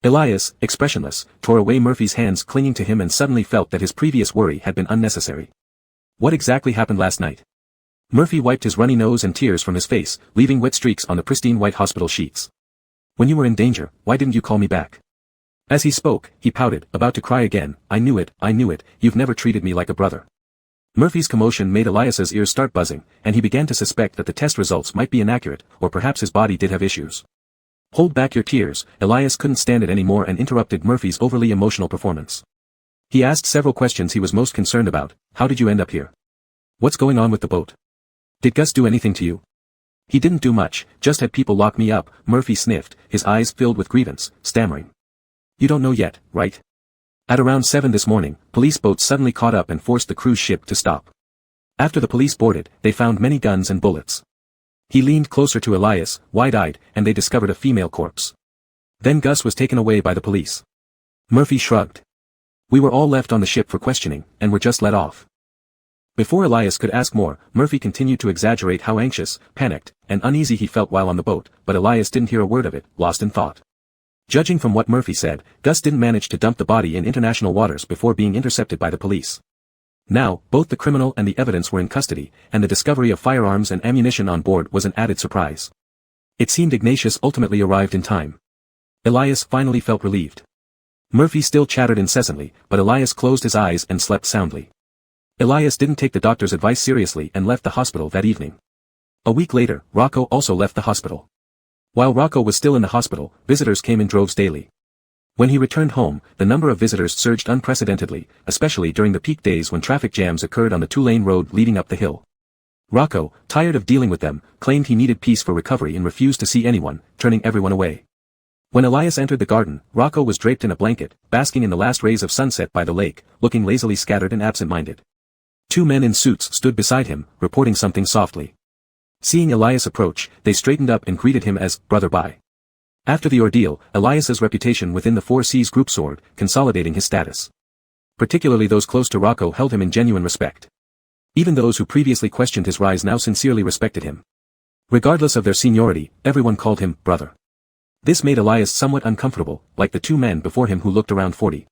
Elias, expressionless, tore away Murphy's hands clinging to him and suddenly felt that his previous worry had been unnecessary. What exactly happened last night? Murphy wiped his runny nose and tears from his face, leaving wet streaks on the pristine white hospital sheets. "When you were in danger, why didn't you call me back?" As he spoke, he pouted, about to cry again. I knew it, you've never treated me like a brother." Murphy's commotion made Elias's ears start buzzing, and he began to suspect that the test results might be inaccurate, or perhaps his body did have issues. "Hold back your tears," Elias couldn't stand it anymore and interrupted Murphy's overly emotional performance. He asked several questions he was most concerned about. "How did you end up here? What's going on with the boat? Did Gus do anything to you?" "He didn't do much, just had people lock me up," Murphy sniffed, his eyes filled with grievance, stammering. "You don't know yet, right? At around 7 this morning, police boats suddenly caught up and forced the cruise ship to stop. After the police boarded, they found many guns and bullets." He leaned closer to Elias, wide-eyed, and they discovered a female corpse. "Then Gus was taken away by the police." Murphy shrugged. "We were all left on the ship for questioning, and were just let off." Before Elias could ask more, Murphy continued to exaggerate how anxious, panicked, and uneasy he felt while on the boat, but Elias didn't hear a word of it, lost in thought. Judging from what Murphy said, Gus didn't manage to dump the body in international waters before being intercepted by the police. Now, both the criminal and the evidence were in custody, and the discovery of firearms and ammunition on board was an added surprise. It seemed Ignatius ultimately arrived in time. Elias finally felt relieved. Murphy still chattered incessantly, but Elias closed his eyes and slept soundly. Elias didn't take the doctor's advice seriously and left the hospital that evening. A week later, Rocco also left the hospital. While Rocco was still in the hospital, visitors came in droves daily. When he returned home, the number of visitors surged unprecedentedly, especially during the peak days when traffic jams occurred on the 2-lane road leading up the hill. Rocco, tired of dealing with them, claimed he needed peace for recovery and refused to see anyone, turning everyone away. When Elias entered the garden, Rocco was draped in a blanket, basking in the last rays of sunset by the lake, looking lazily scattered and absent-minded. 2 men in suits stood beside him, reporting something softly. Seeing Elias approach, they straightened up and greeted him as Brother Bye. After the ordeal, Elias's reputation within the 4C's group soared, consolidating his status. Particularly those close to Rocco held him in genuine respect. Even those who previously questioned his rise now sincerely respected him. Regardless of their seniority, everyone called him brother. This made Elias somewhat uncomfortable, like the two men before him who looked around 40.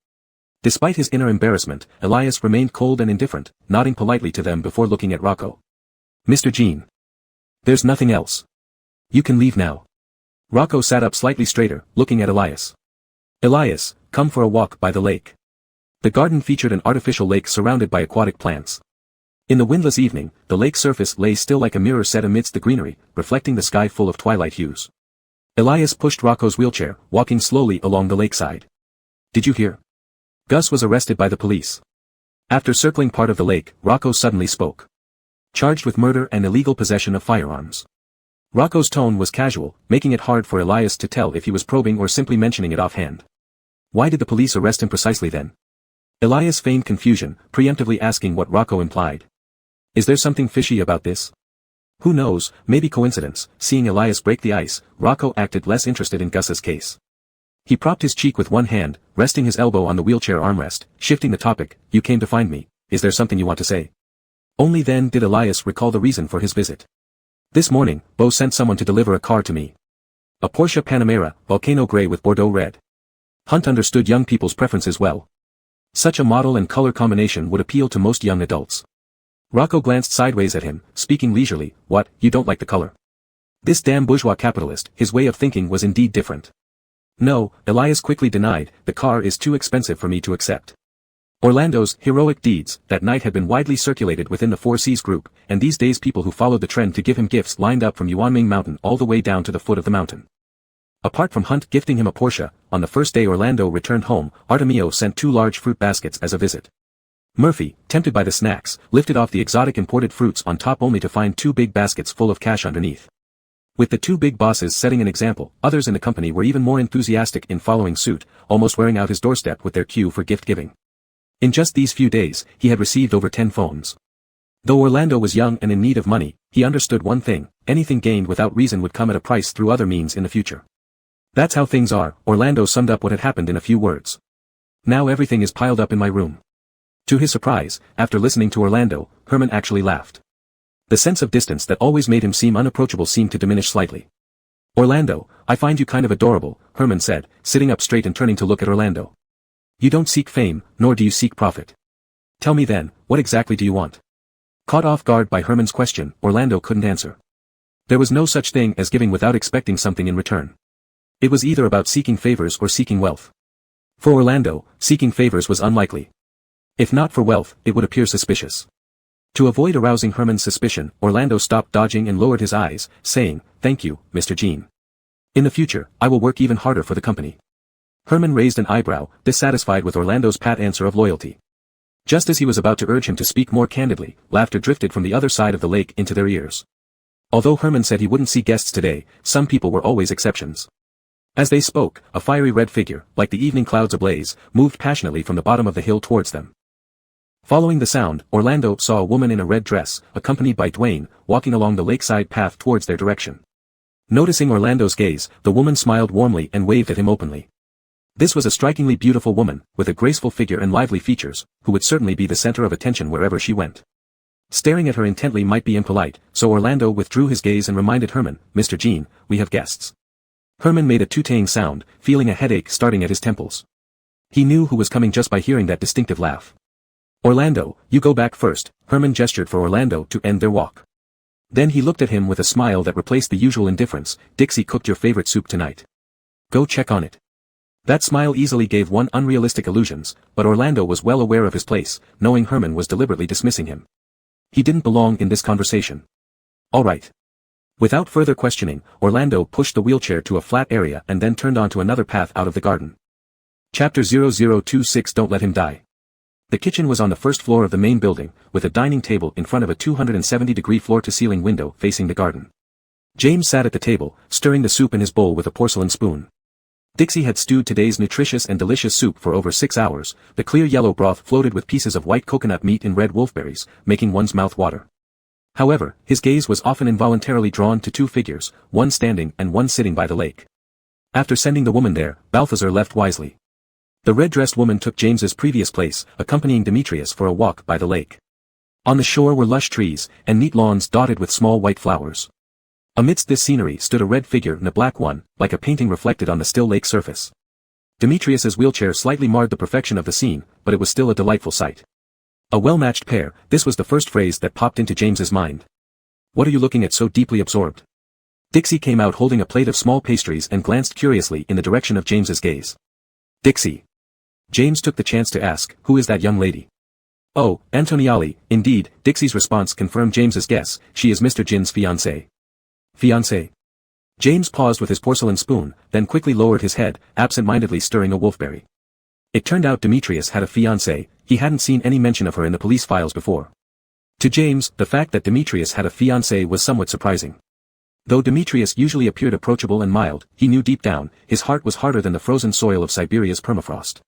Despite his inner embarrassment, Elias remained cold and indifferent, nodding politely to them before looking at Rocco. Mr. Jean. There's nothing else. You can leave now. Rocco sat up slightly straighter, looking at Elias. Elias, come for a walk by the lake. The garden featured an artificial lake surrounded by aquatic plants. In the windless evening, the lake surface lay still like a mirror set amidst the greenery, reflecting the sky full of twilight hues. Elias pushed Rocco's wheelchair, walking slowly along the lakeside. Did you hear? Gus was arrested by the police. After circling part of the lake, Rocco suddenly spoke. Charged with murder and illegal possession of firearms. Rocco's tone was casual, making it hard for Elias to tell if he was probing or simply mentioning it offhand. Why did the police arrest him precisely then? Elias feigned confusion, preemptively asking what Rocco implied. Is there something fishy about this? Who knows, maybe coincidence. Seeing Elias break the ice, Rocco acted less interested in Gus's case. He propped his cheek with one hand, resting his elbow on the wheelchair armrest, shifting the topic. You came to find me. Is there something you want to say? Only then did Elias recall the reason for his visit. This morning, Bo sent someone to deliver a car to me. A Porsche Panamera, volcano gray with Bordeaux red. Hunt understood young people's preferences well. Such a model and color combination would appeal to most young adults. Rocco glanced sideways at him, speaking leisurely. What, you don't like the color? This damn bourgeois capitalist, his way of thinking was indeed different. No, Elias quickly denied, the car is too expensive for me to accept. Orlando's heroic deeds that night had been widely circulated within the 4C's group, and these days people who followed the trend to give him gifts lined up from Yuanming Mountain all the way down to the foot of the mountain. Apart from Hunt gifting him a Porsche, on the first day Orlando returned home, Artemio sent 2 large fruit baskets as a visit. Murphy, tempted by the snacks, lifted off the exotic imported fruits on top only to find 2 big baskets full of cash underneath. With the 2 big bosses setting an example, others in the company were even more enthusiastic in following suit, almost wearing out his doorstep with their queue for gift giving. In just these few days, he had received over 10 phones. Though Orlando was young and in need of money, he understood one thing: anything gained without reason would come at a price through other means in the future. That's how things are. Orlando summed up what had happened in a few words. Now everything is piled up in my room. To his surprise, after listening to Orlando, Herman actually laughed. The sense of distance that always made him seem unapproachable seemed to diminish slightly. Orlando, I find you kind of adorable, Herman said, sitting up straight and turning to look at Orlando. You don't seek fame, nor do you seek profit. Tell me then, what exactly do you want? Caught off guard by Herman's question, Orlando couldn't answer. There was no such thing as giving without expecting something in return. It was either about seeking favors or seeking wealth. For Orlando, seeking favors was unlikely. If not for wealth, it would appear suspicious. To avoid arousing Herman's suspicion, Orlando stopped dodging and lowered his eyes, saying, Thank you, Mr. Jean. In the future, I will work even harder for the company. Herman raised an eyebrow, dissatisfied with Orlando's pat answer of loyalty. Just as he was about to urge him to speak more candidly, laughter drifted from the other side of the lake into their ears. Although Herman said he wouldn't see guests today, some people were always exceptions. As they spoke, a fiery red figure, like the evening clouds ablaze, moved passionately from the bottom of the hill towards them. Following the sound, Orlando saw a woman in a red dress, accompanied by Dwayne, walking along the lakeside path towards their direction. Noticing Orlando's gaze, the woman smiled warmly and waved at him openly. This was a strikingly beautiful woman, with a graceful figure and lively features, who would certainly be the center of attention wherever she went. Staring at her intently might be impolite, so Orlando withdrew his gaze and reminded Herman, Mr. Jean, we have guests. Herman made a tooting sound, feeling a headache starting at his temples. He knew who was coming just by hearing that distinctive laugh. Orlando, you go back first, Herman gestured for Orlando to end their walk. Then he looked at him with a smile that replaced the usual indifference. Dixie cooked your favorite soup tonight. Go check on it. That smile easily gave one unrealistic illusions, but Orlando was well aware of his place, knowing Herman was deliberately dismissing him. He didn't belong in this conversation. All right. Without further questioning, Orlando pushed the wheelchair to a flat area and then turned onto another path out of the garden. Chapter 0026 Don't Let Him Die. The kitchen was on the first floor of the main building, with a dining table in front of a 270-degree floor-to-ceiling window facing the garden. James sat at the table, stirring the soup in his bowl with a porcelain spoon. Dixie had stewed today's nutritious and delicious soup for over 6 hours. The clear yellow broth floated with pieces of white coconut meat and red wolfberries, making one's mouth water. However, his gaze was often involuntarily drawn to two figures, one standing and one sitting by the lake. After sending the woman there, Balthazar left wisely. The red-dressed woman took James's previous place, accompanying Demetrius for a walk by the lake. On the shore were lush trees, and neat lawns dotted with small white flowers. Amidst this scenery stood a red figure and a black one, like a painting reflected on the still lake surface. Demetrius's wheelchair slightly marred the perfection of the scene, but it was still a delightful sight. A well-matched pair, this was the first phrase that popped into James's mind. What are you looking at so deeply absorbed? Dixie came out holding a plate of small pastries and glanced curiously in the direction of James's gaze. Dixie. James took the chance to ask, who is that young lady? Oh, Antoniali, indeed, Dixie's response confirmed James's guess, she is Mr. Jin's fiancée. Fiancée? James paused with his porcelain spoon, then quickly lowered his head, absent-mindedly stirring a wolfberry. It turned out Demetrius had a fiancée, he hadn't seen any mention of her in the police files before. To James, the fact that Demetrius had a fiancée was somewhat surprising. Though Demetrius usually appeared approachable and mild, he knew deep down, his heart was harder than the frozen soil of Siberia's permafrost.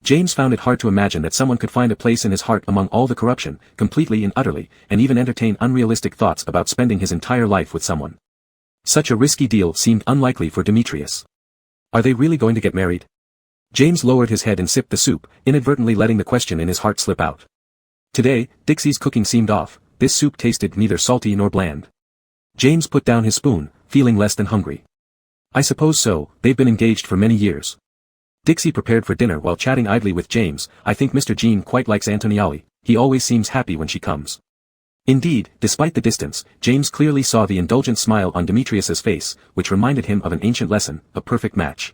James found it hard to imagine that someone could find a place in his heart among all the corruption, completely and utterly, and even entertain unrealistic thoughts about spending his entire life with someone. Such a risky deal seemed unlikely for Demetrius. Are they really going to get married? James lowered his head and sipped the soup, inadvertently letting the question in his heart slip out. Today, Dixie's cooking seemed off, this soup tasted neither salty nor bland. James put down his spoon, feeling less than hungry. I suppose so, they've been engaged for many years. Dixie prepared for dinner while chatting idly with James. I think Mr. Jean quite likes Antoniali, he always seems happy when she comes. Indeed, despite the distance, James clearly saw the indulgent smile on Demetrius's face, which reminded him of an ancient lesson, a perfect match.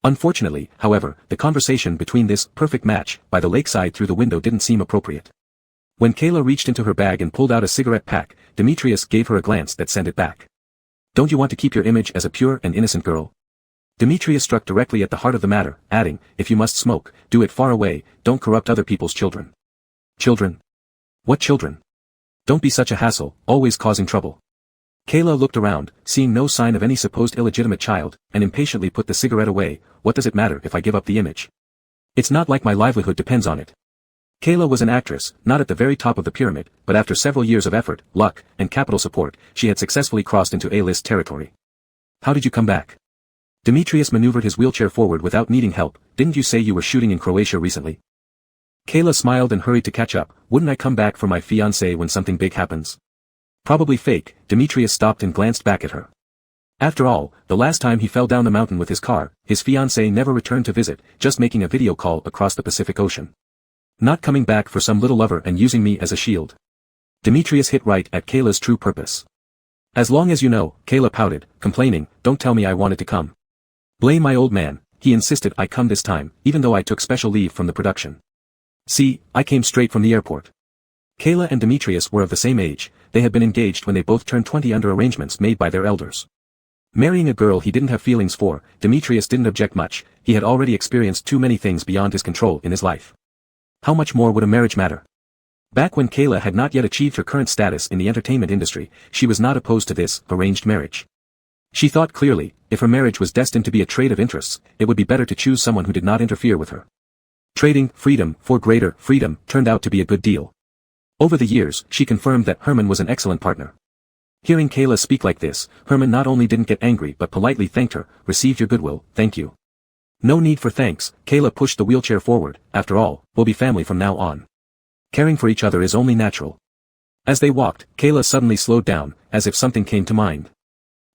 Unfortunately, however, the conversation between this perfect match by the lakeside through the window didn't seem appropriate. When Kayla reached into her bag and pulled out a cigarette pack, Demetrius gave her a glance that sent it back. Don't you want to keep your image as a pure and innocent girl? Demetrius struck directly at the heart of the matter, adding, if you must smoke, do it far away, don't corrupt other people's children. Children? What children? Don't be such a hassle, always causing trouble. Kayla looked around, seeing no sign of any supposed illegitimate child, and impatiently put the cigarette away. What does it matter if I give up the image? It's not like my livelihood depends on it. Kayla was an actress, not at the very top of the pyramid, but after several years of effort, luck, and capital support, she had successfully crossed into A-list territory. How did you come back? Demetrius maneuvered his wheelchair forward without needing help. Didn't you say you were shooting in Croatia recently? Kayla smiled and hurried to catch up. Wouldn't I come back for my fiancé when something big happens? Probably fake. Demetrius stopped and glanced back at her. After all, the last time he fell down the mountain with his car, his fiancé never returned to visit, just making a video call across the Pacific Ocean. Not coming back for some little lover and using me as a shield. Demetrius hit right at Kayla's true purpose. As long as you know, Kayla pouted, complaining, don't tell me I wanted to come. Blame my old man, he insisted I come this time, even though I took special leave from the production. See, I came straight from the airport. Kayla and Demetrius were of the same age, they had been engaged when they both turned 20 under arrangements made by their elders. Marrying a girl he didn't have feelings for, Demetrius didn't object much, he had already experienced too many things beyond his control in his life. How much more would a marriage matter? Back when Kayla had not yet achieved her current status in the entertainment industry, she was not opposed to this arranged marriage. She thought clearly, if her marriage was destined to be a trade of interests, it would be better to choose someone who did not interfere with her. Trading freedom for greater freedom turned out to be a good deal. Over the years, she confirmed that Herman was an excellent partner. Hearing Kayla speak like this, Herman not only didn't get angry but politely thanked her, received your goodwill, thank you. No need for thanks, Kayla pushed the wheelchair forward, after all, we'll be family from now on. Caring for each other is only natural. As they walked, Kayla suddenly slowed down, as if something came to mind.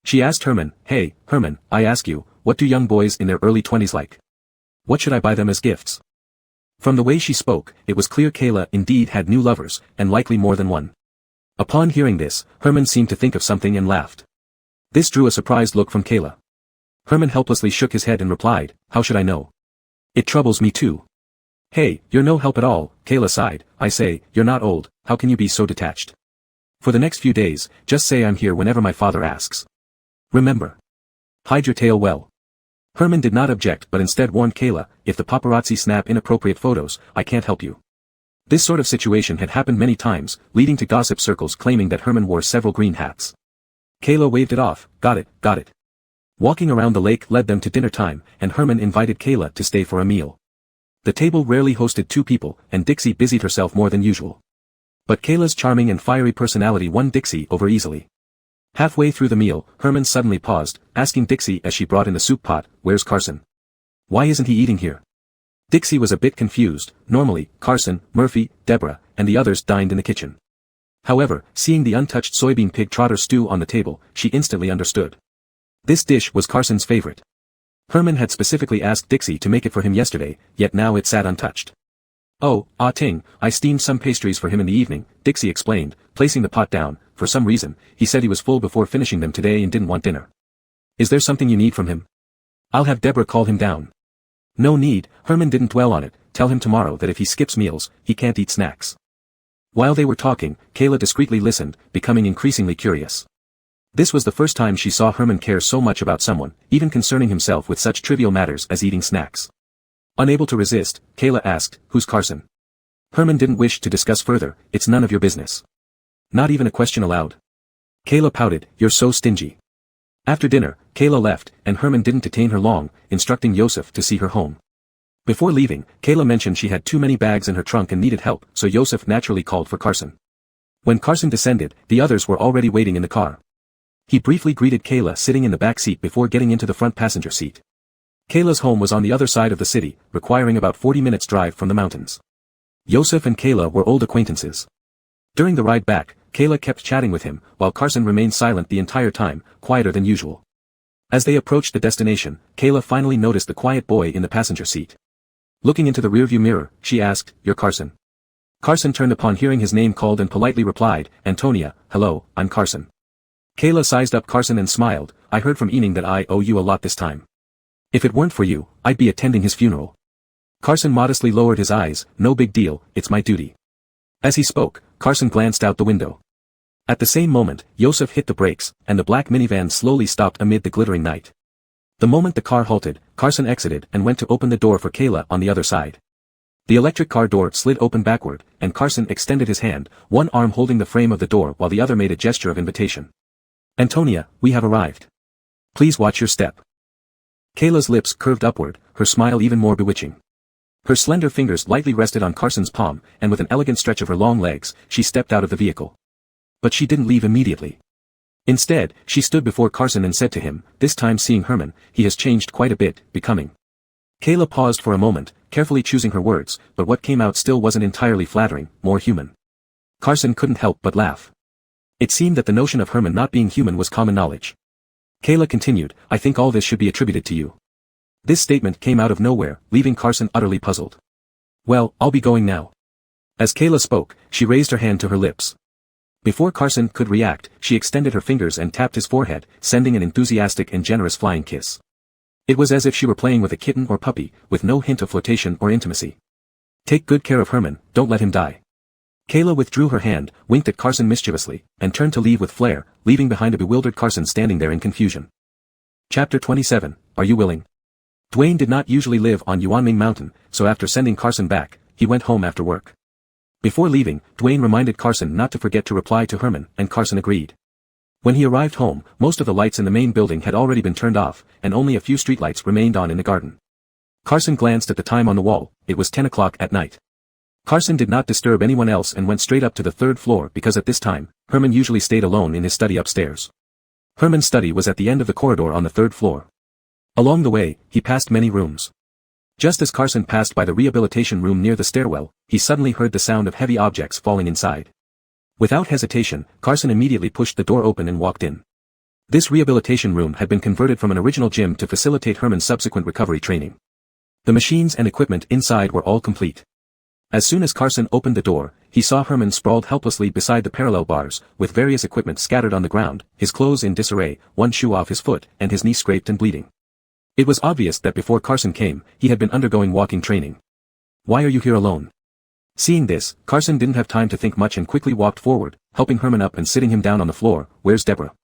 She asked Herman, hey, Herman, I ask you, what do young boys in their early 20s like? What should I buy them as gifts? From the way she spoke, it was clear Kayla indeed had new lovers, and likely more than one. Upon hearing this, Herman seemed to think of something and laughed. This drew a surprised look from Kayla. Herman helplessly shook his head and replied, how should I know? It troubles me too. Hey, you're no help at all, Kayla sighed, I say, you're not old, how can you be so detached? For the next few days, just say I'm here whenever my father asks. Remember. Hide your tail well. Herman did not object but instead warned Kayla, if the paparazzi snap inappropriate photos, I can't help you. This sort of situation had happened many times, leading to gossip circles claiming that Herman wore several green hats. Kayla waved it off, got it, got it. Walking around the lake led them to dinner time, and Herman invited Kayla to stay for a meal. The table rarely hosted two people, and Dixie busied herself more than usual. But Kayla's charming and fiery personality won Dixie over easily. Halfway through the meal, Herman suddenly paused, asking Dixie as she brought in the soup pot, "Where's Carson? Why isn't he eating here?" Dixie was a bit confused. Normally, Carson, Murphy, Deborah, and the others dined in the kitchen. However, seeing the untouched soybean pig trotter stew on the table, she instantly understood. This dish was Carson's favorite. Herman had specifically asked Dixie to make it for him yesterday, yet now it sat untouched. "Oh, Ting, I steamed some pastries for him in the evening," Dixie explained, placing the pot down. "For some reason, he said he was full before finishing them today and didn't want dinner. Is there something you need from him? I'll have Deborah call him down." "No need," Herman didn't dwell on it. "Tell him tomorrow that if he skips meals, he can't eat snacks." While they were talking, Kayla discreetly listened, becoming increasingly curious. This was the first time she saw Herman care so much about someone, even concerning himself with such trivial matters as eating snacks. Unable to resist, Kayla asked, "Who's Carson?" Herman didn't wish to discuss further. "It's none of your business." "Not even a question allowed?" Kayla pouted, "You're so stingy." After dinner, Kayla left, and Herman didn't detain her long, instructing Yosef to see her home. Before leaving, Kayla mentioned she had too many bags in her trunk and needed help, so Yosef naturally called for Carson. When Carson descended, the others were already waiting in the car. He briefly greeted Kayla sitting in the back seat before getting into the front passenger seat. Kayla's home was on the other side of the city, requiring about 40 minutes drive from the mountains. Yosef and Kayla were old acquaintances. During the ride back, Kayla kept chatting with him, while Carson remained silent the entire time, quieter than usual. As they approached the destination, Kayla finally noticed the quiet boy in the passenger seat. Looking into the rearview mirror, she asked, "You're Carson?" Carson turned upon hearing his name called and politely replied, "Antonia, hello, I'm Carson." Kayla sized up Carson and smiled, "I heard from Ening that I owe you a lot this time. If it weren't for you, I'd be attending his funeral." Carson modestly lowered his eyes, "No big deal, it's my duty." As he spoke, Carson glanced out the window. At the same moment, Yosef hit the brakes, and the black minivan slowly stopped amid the glittering night. The moment the car halted, Carson exited and went to open the door for Kayla on the other side. The electric car door slid open backward, and Carson extended his hand, one arm holding the frame of the door while the other made a gesture of invitation. "Antonia, we have arrived. Please watch your step." Kayla's lips curved upward, her smile even more bewitching. Her slender fingers lightly rested on Carson's palm, and with an elegant stretch of her long legs, she stepped out of the vehicle. But she didn't leave immediately. Instead, she stood before Carson and said to him, this time seeing Herman, "He has changed quite a bit, becoming." Kayla paused for a moment, carefully choosing her words, but what came out still wasn't entirely flattering, more human. Carson couldn't help but laugh. It seemed that the notion of Herman not being human was common knowledge. Kayla continued, "I think all this should be attributed to you." This statement came out of nowhere, leaving Carson utterly puzzled. "Well, I'll be going now." As Kayla spoke, she raised her hand to her lips. Before Carson could react, she extended her fingers and tapped his forehead, sending an enthusiastic and generous flying kiss. It was as if she were playing with a kitten or puppy, with no hint of flirtation or intimacy. "Take good care of Herman, don't let him die." Kayla withdrew her hand, winked at Carson mischievously, and turned to leave with flair, leaving behind a bewildered Carson standing there in confusion. Chapter 27, Are You Willing? Dwayne did not usually live on Yuanming Mountain, so after sending Carson back, he went home after work. Before leaving, Dwayne reminded Carson not to forget to reply to Herman, and Carson agreed. When he arrived home, most of the lights in the main building had already been turned off, and only a few streetlights remained on in the garden. Carson glanced at the time on the wall. It was 10 o'clock at night. Carson did not disturb anyone else and went straight up to the third floor because at this time, Herman usually stayed alone in his study upstairs. Herman's study was at the end of the corridor on the third floor. Along the way, he passed many rooms. Just as Carson passed by the rehabilitation room near the stairwell, he suddenly heard the sound of heavy objects falling inside. Without hesitation, Carson immediately pushed the door open and walked in. This rehabilitation room had been converted from an original gym to facilitate Herman's subsequent recovery training. The machines and equipment inside were all complete. As soon as Carson opened the door, he saw Herman sprawled helplessly beside the parallel bars, with various equipment scattered on the ground, his clothes in disarray, one shoe off his foot, and his knee scraped and bleeding. It was obvious that before Carson came, he had been undergoing walking training. "Why are you here alone?" Seeing this, Carson didn't have time to think much and quickly walked forward, helping Herman up and sitting him down on the floor. "Where's Deborah?"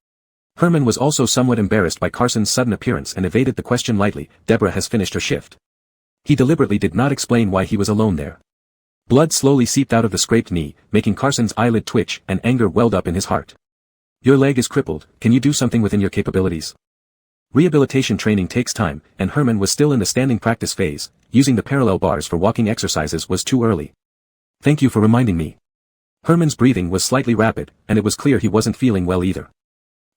Herman was also somewhat embarrassed by Carson's sudden appearance and evaded the question lightly. "Deborah has finished her shift." He deliberately did not explain why he was alone there. Blood slowly seeped out of the scraped knee, making Carson's eyelid twitch, and anger welled up in his heart. "Your leg is crippled, can you do something within your capabilities?" Rehabilitation training takes time, and Herman was still in the standing practice phase. Using the parallel bars for walking exercises was too early. "Thank you for reminding me." Herman's breathing was slightly rapid, and it was clear he wasn't feeling well either.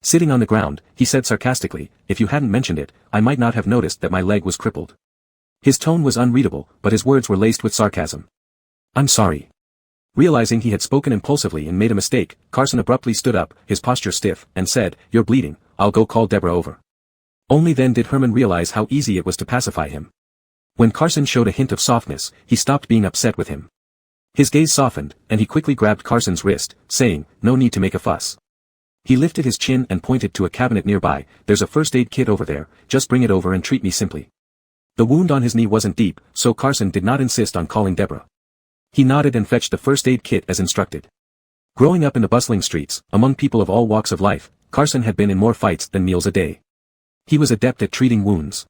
Sitting on the ground, he said sarcastically, "If you hadn't mentioned it, I might not have noticed that my leg was crippled." His tone was unreadable, but his words were laced with sarcasm. "I'm sorry." Realizing he had spoken impulsively and made a mistake, Carson abruptly stood up, his posture stiff, and said, "You're bleeding, I'll go call Deborah over." Only then did Herman realize how easy it was to pacify him. When Carson showed a hint of softness, he stopped being upset with him. His gaze softened, and he quickly grabbed Carson's wrist, saying, "No need to make a fuss." He lifted his chin and pointed to a cabinet nearby, "There's a first aid kit over there, just bring it over and treat me simply." The wound on his knee wasn't deep, so Carson did not insist on calling Deborah. He nodded and fetched the first aid kit as instructed. Growing up in the bustling streets, among people of all walks of life, Carson had been in more fights than meals a day. He was adept at treating wounds.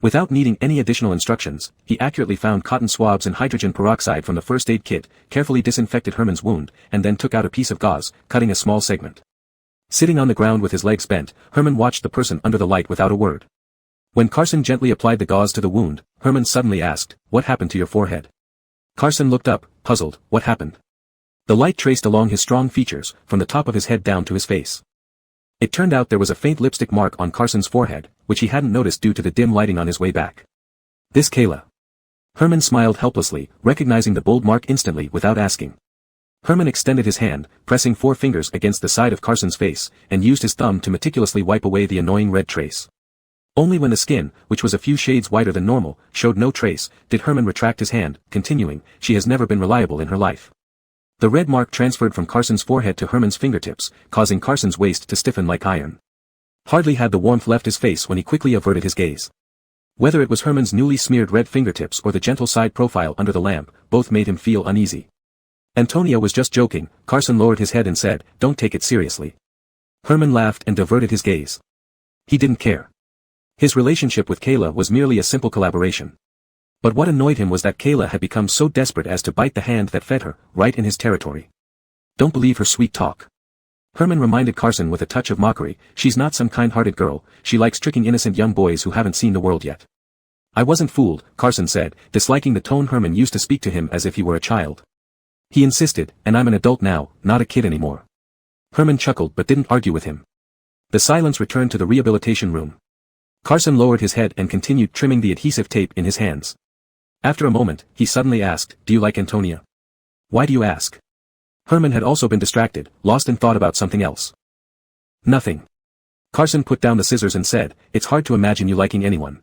Without needing any additional instructions, he accurately found cotton swabs and hydrogen peroxide from the first aid kit, carefully disinfected Herman's wound, and then took out a piece of gauze, cutting a small segment. Sitting on the ground with his legs bent, Herman watched the person under the light without a word. When Carson gently applied the gauze to the wound, Herman suddenly asked, "What happened to your forehead?" Carson looked up, puzzled. "What happened?" The light traced along his strong features, from the top of his head down to his face. It turned out there was a faint lipstick mark on Carson's forehead, which he hadn't noticed due to the dim lighting on his way back. "This Kayla." Herman smiled helplessly, recognizing the bold mark instantly without asking. Herman extended his hand, pressing 4 fingers against the side of Carson's face, and used his thumb to meticulously wipe away the annoying red trace. Only when the skin, which was a few shades whiter than normal, showed no trace, did Herman retract his hand, continuing, "She has never been reliable in her life." The red mark transferred from Carson's forehead to Herman's fingertips, causing Carson's waist to stiffen like iron. Hardly had the warmth left his face when he quickly averted his gaze. Whether it was Herman's newly smeared red fingertips or the gentle side profile under the lamp, both made him feel uneasy. "Antonia was just joking," Carson lowered his head and said, "Don't take it seriously." Herman laughed and diverted his gaze. He didn't care. His relationship with Kayla was merely a simple collaboration. But what annoyed him was that Kayla had become so desperate as to bite the hand that fed her, right in his territory. "Don't believe her sweet talk." Herman reminded Carson with a touch of mockery, "She's not some kind-hearted girl, she likes tricking innocent young boys who haven't seen the world yet." "I wasn't fooled," Carson said, disliking the tone Herman used to speak to him as if he were a child. He insisted, "And I'm an adult now, not a kid anymore." Herman chuckled but didn't argue with him. The silence returned to the rehabilitation room. Carson lowered his head and continued trimming the adhesive tape in his hands. After a moment, he suddenly asked, "Do you like Antonia?" "Why do you ask?" Herman had also been distracted, lost in thought about something else. "Nothing." Carson put down the scissors and said, "It's hard to imagine you liking anyone."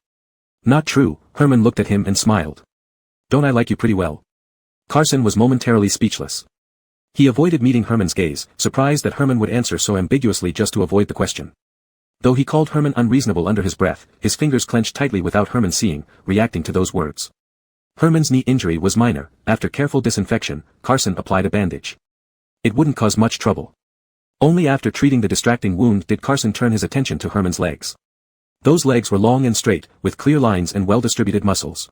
"Not true," Herman looked at him and smiled. "Don't I like you pretty well?" Carson was momentarily speechless. He avoided meeting Herman's gaze, surprised that Herman would answer so ambiguously just to avoid the question. Though he called Herman unreasonable under his breath, his fingers clenched tightly without Herman seeing, reacting to those words. Herman's knee injury was minor. After careful disinfection, Carson applied a bandage. It wouldn't cause much trouble. Only after treating the distracting wound did Carson turn his attention to Herman's legs. Those legs were long and straight, with clear lines and well-distributed muscles.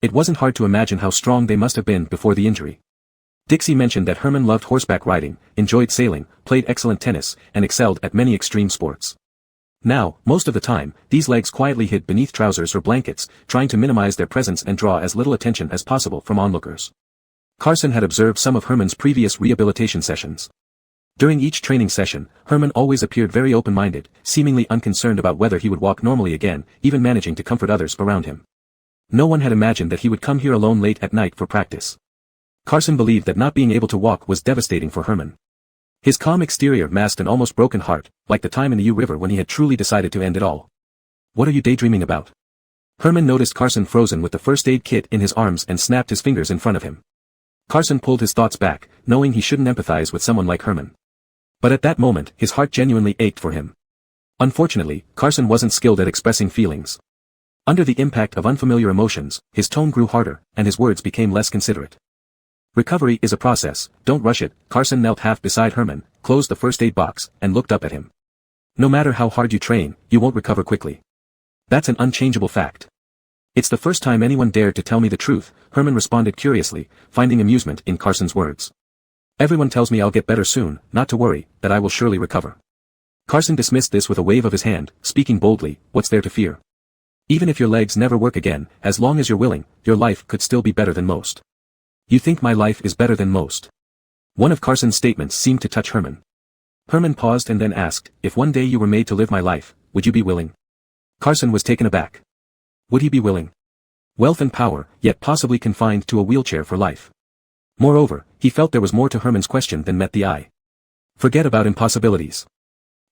It wasn't hard to imagine how strong they must have been before the injury. Dixie mentioned that Herman loved horseback riding, enjoyed sailing, played excellent tennis, and excelled at many extreme sports. Now, most of the time, these legs quietly hid beneath trousers or blankets, trying to minimize their presence and draw as little attention as possible from onlookers. Carson had observed some of Herman's previous rehabilitation sessions. During each training session, Herman always appeared very open-minded, seemingly unconcerned about whether he would walk normally again, even managing to comfort others around him. No one had imagined that he would come here alone late at night for practice. Carson believed that not being able to walk was devastating for Herman. His calm exterior masked an almost broken heart, like the time in the U River when he had truly decided to end it all. "What are you daydreaming about?" Herman noticed Carson frozen with the first aid kit in his arms and snapped his fingers in front of him. Carson pulled his thoughts back, knowing he shouldn't empathize with someone like Herman. But at that moment, his heart genuinely ached for him. Unfortunately, Carson wasn't skilled at expressing feelings. Under the impact of unfamiliar emotions, his tone grew harder, and his words became less considerate. "Recovery is a process, don't rush it." Carson knelt half beside Herman, closed the first aid box, and looked up at him. "No matter how hard you train, you won't recover quickly. That's an unchangeable fact." "It's the first time anyone dared to tell me the truth," Herman responded curiously, finding amusement in Carson's words. "Everyone tells me I'll get better soon, not to worry, that I will surely recover." Carson dismissed this with a wave of his hand, speaking boldly, "What's there to fear? Even if your legs never work again, as long as you're willing, your life could still be better than most." "You think my life is better than most?" One of Carson's statements seemed to touch Herman. Herman paused and then asked, "If one day you were made to live my life, would you be willing?" Carson was taken aback. Would he be willing? Wealth and power, yet possibly confined to a wheelchair for life. Moreover, he felt there was more to Herman's question than met the eye. Forget about impossibilities.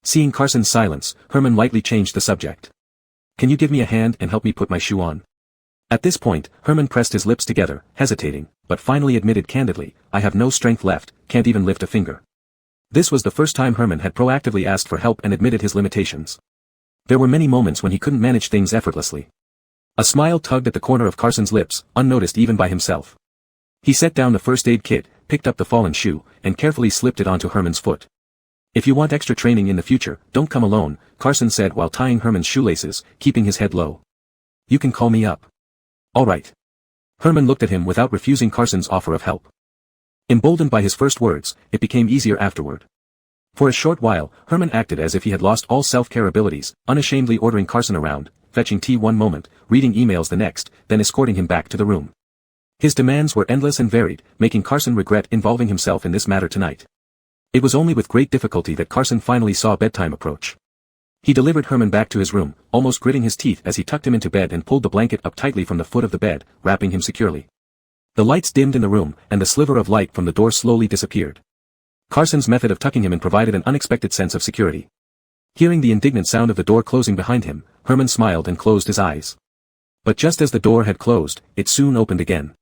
Seeing Carson's silence, Herman lightly changed the subject. "Can you give me a hand and help me put my shoe on?" At this point, Herman pressed his lips together, hesitating, but finally admitted candidly, "I have no strength left, can't even lift a finger." This was the first time Herman had proactively asked for help and admitted his limitations. There were many moments when he couldn't manage things effortlessly. A smile tugged at the corner of Carson's lips, unnoticed even by himself. He set down the first aid kit, picked up the fallen shoe, and carefully slipped it onto Herman's foot. "If you want extra training in the future, don't come alone," Carson said while tying Herman's shoelaces, keeping his head low. "You can call me up." "All right." Herman looked at him without refusing Carson's offer of help. Emboldened by his first words, it became easier afterward. For a short while, Herman acted as if he had lost all self-care abilities, unashamedly ordering Carson around, fetching tea one moment, reading emails the next, then escorting him back to the room. His demands were endless and varied, making Carson regret involving himself in this matter tonight. It was only with great difficulty that Carson finally saw bedtime approach. He delivered Herman back to his room, almost gritting his teeth as he tucked him into bed and pulled the blanket up tightly from the foot of the bed, wrapping him securely. The lights dimmed in the room, and the sliver of light from the door slowly disappeared. Carson's method of tucking him in provided an unexpected sense of security. Hearing the indignant sound of the door closing behind him, Herman smiled and closed his eyes. But just as the door had closed, it soon opened again.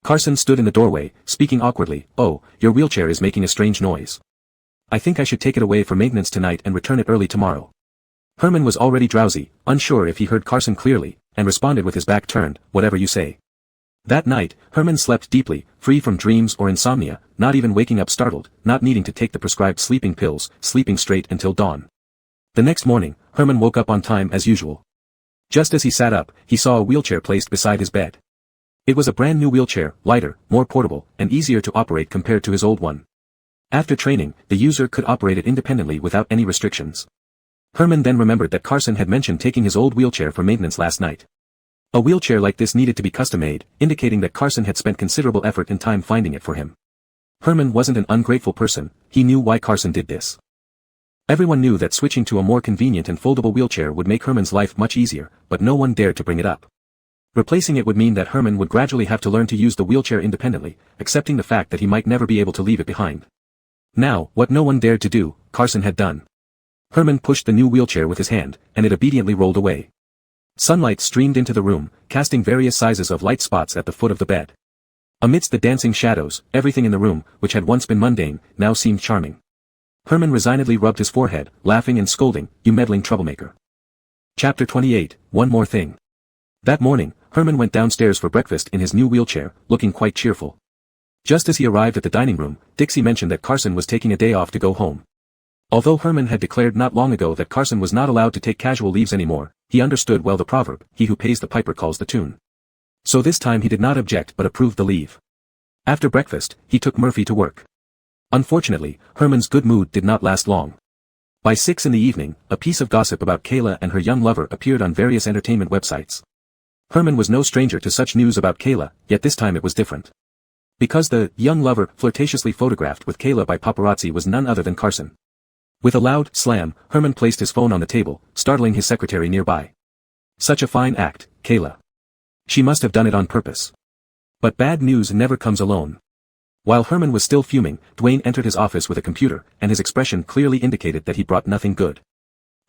Carson stood in the doorway, speaking awkwardly, "Oh, your wheelchair is making a strange noise. I think I should take it away for maintenance tonight and return it early tomorrow." Herman was already drowsy, unsure if he heard Carson clearly, and responded with his back turned, "Whatever you say." That night, Herman slept deeply, free from dreams or insomnia, not even waking up startled, not needing to take the prescribed sleeping pills, sleeping straight until dawn. The next morning, Herman woke up on time as usual. Just as he sat up, he saw a wheelchair placed beside his bed. It was a brand new wheelchair, lighter, more portable, and easier to operate compared to his old one. After training, the user could operate it independently without any restrictions. Herman then remembered that Carson had mentioned taking his old wheelchair for maintenance last night. A wheelchair like this needed to be custom-made, indicating that Carson had spent considerable effort and time finding it for him. Herman wasn't an ungrateful person, he knew why Carson did this. Everyone knew that switching to a more convenient and foldable wheelchair would make Herman's life much easier, but no one dared to bring it up. Replacing it would mean that Herman would gradually have to learn to use the wheelchair independently, accepting the fact that he might never be able to leave it behind. Now, what no one dared to do, Carson had done. Herman pushed the new wheelchair with his hand, and it obediently rolled away. Sunlight streamed into the room, casting various sizes of light spots at the foot of the bed. Amidst the dancing shadows, everything in the room, which had once been mundane, now seemed charming. Herman resignedly rubbed his forehead, laughing and scolding, "You meddling troublemaker." Chapter 28, One More Thing. That morning, Herman went downstairs for breakfast in his new wheelchair, looking quite cheerful. Just as he arrived at the dining room, Dixie mentioned that Carson was taking a day off to go home. Although Herman had declared not long ago that Carson was not allowed to take casual leaves anymore, he understood well the proverb, "He who pays the piper calls the tune." So this time he did not object but approved the leave. After breakfast, he took Murphy to work. Unfortunately, Herman's good mood did not last long. By 6 in the evening, a piece of gossip about Kayla and her young lover appeared on various entertainment websites. Herman was no stranger to such news about Kayla, yet this time it was different. Because the young lover flirtatiously photographed with Kayla by paparazzi was none other than Carson. With a loud slam, Herman placed his phone on the table, startling his secretary nearby. Such a fine act, Kayla. She must have done it on purpose. But bad news never comes alone. While Herman was still fuming, Dwayne entered his office with a computer, and his expression clearly indicated that he brought nothing good.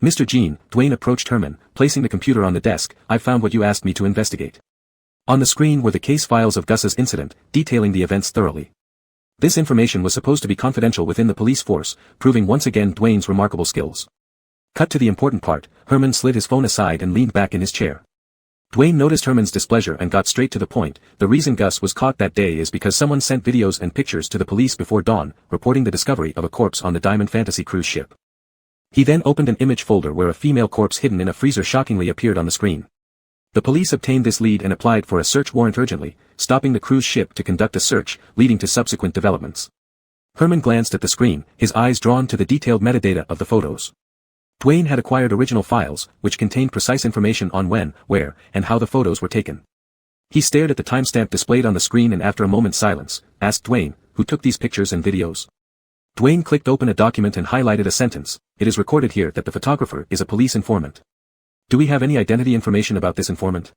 "Mr. Jean," Dwayne approached Herman, placing the computer on the desk, "I found what you asked me to investigate." On the screen were the case files of Gus's incident, detailing the events thoroughly. This information was supposed to be confidential within the police force, proving once again Dwayne's remarkable skills. Cut to the important part, Herman slid his phone aside and leaned back in his chair. Dwayne noticed Herman's displeasure and got straight to the point. "The reason Gus was caught that day is because someone sent videos and pictures to the police before dawn, reporting the discovery of a corpse on the Diamond Fantasy cruise ship." He then opened an image folder where a female corpse hidden in a freezer shockingly appeared on the screen. The police obtained this lead and applied for a search warrant urgently, stopping the cruise ship to conduct a search, leading to subsequent developments. Herman glanced at the screen, his eyes drawn to the detailed metadata of the photos. Dwayne had acquired original files, which contained precise information on when, where, and how the photos were taken. He stared at the timestamp displayed on the screen and after a moment's silence, asked Dwayne, who took these pictures and videos? Dwayne clicked open a document and highlighted a sentence. It is recorded here that the photographer is a police informant. Do we have any identity information about this informant?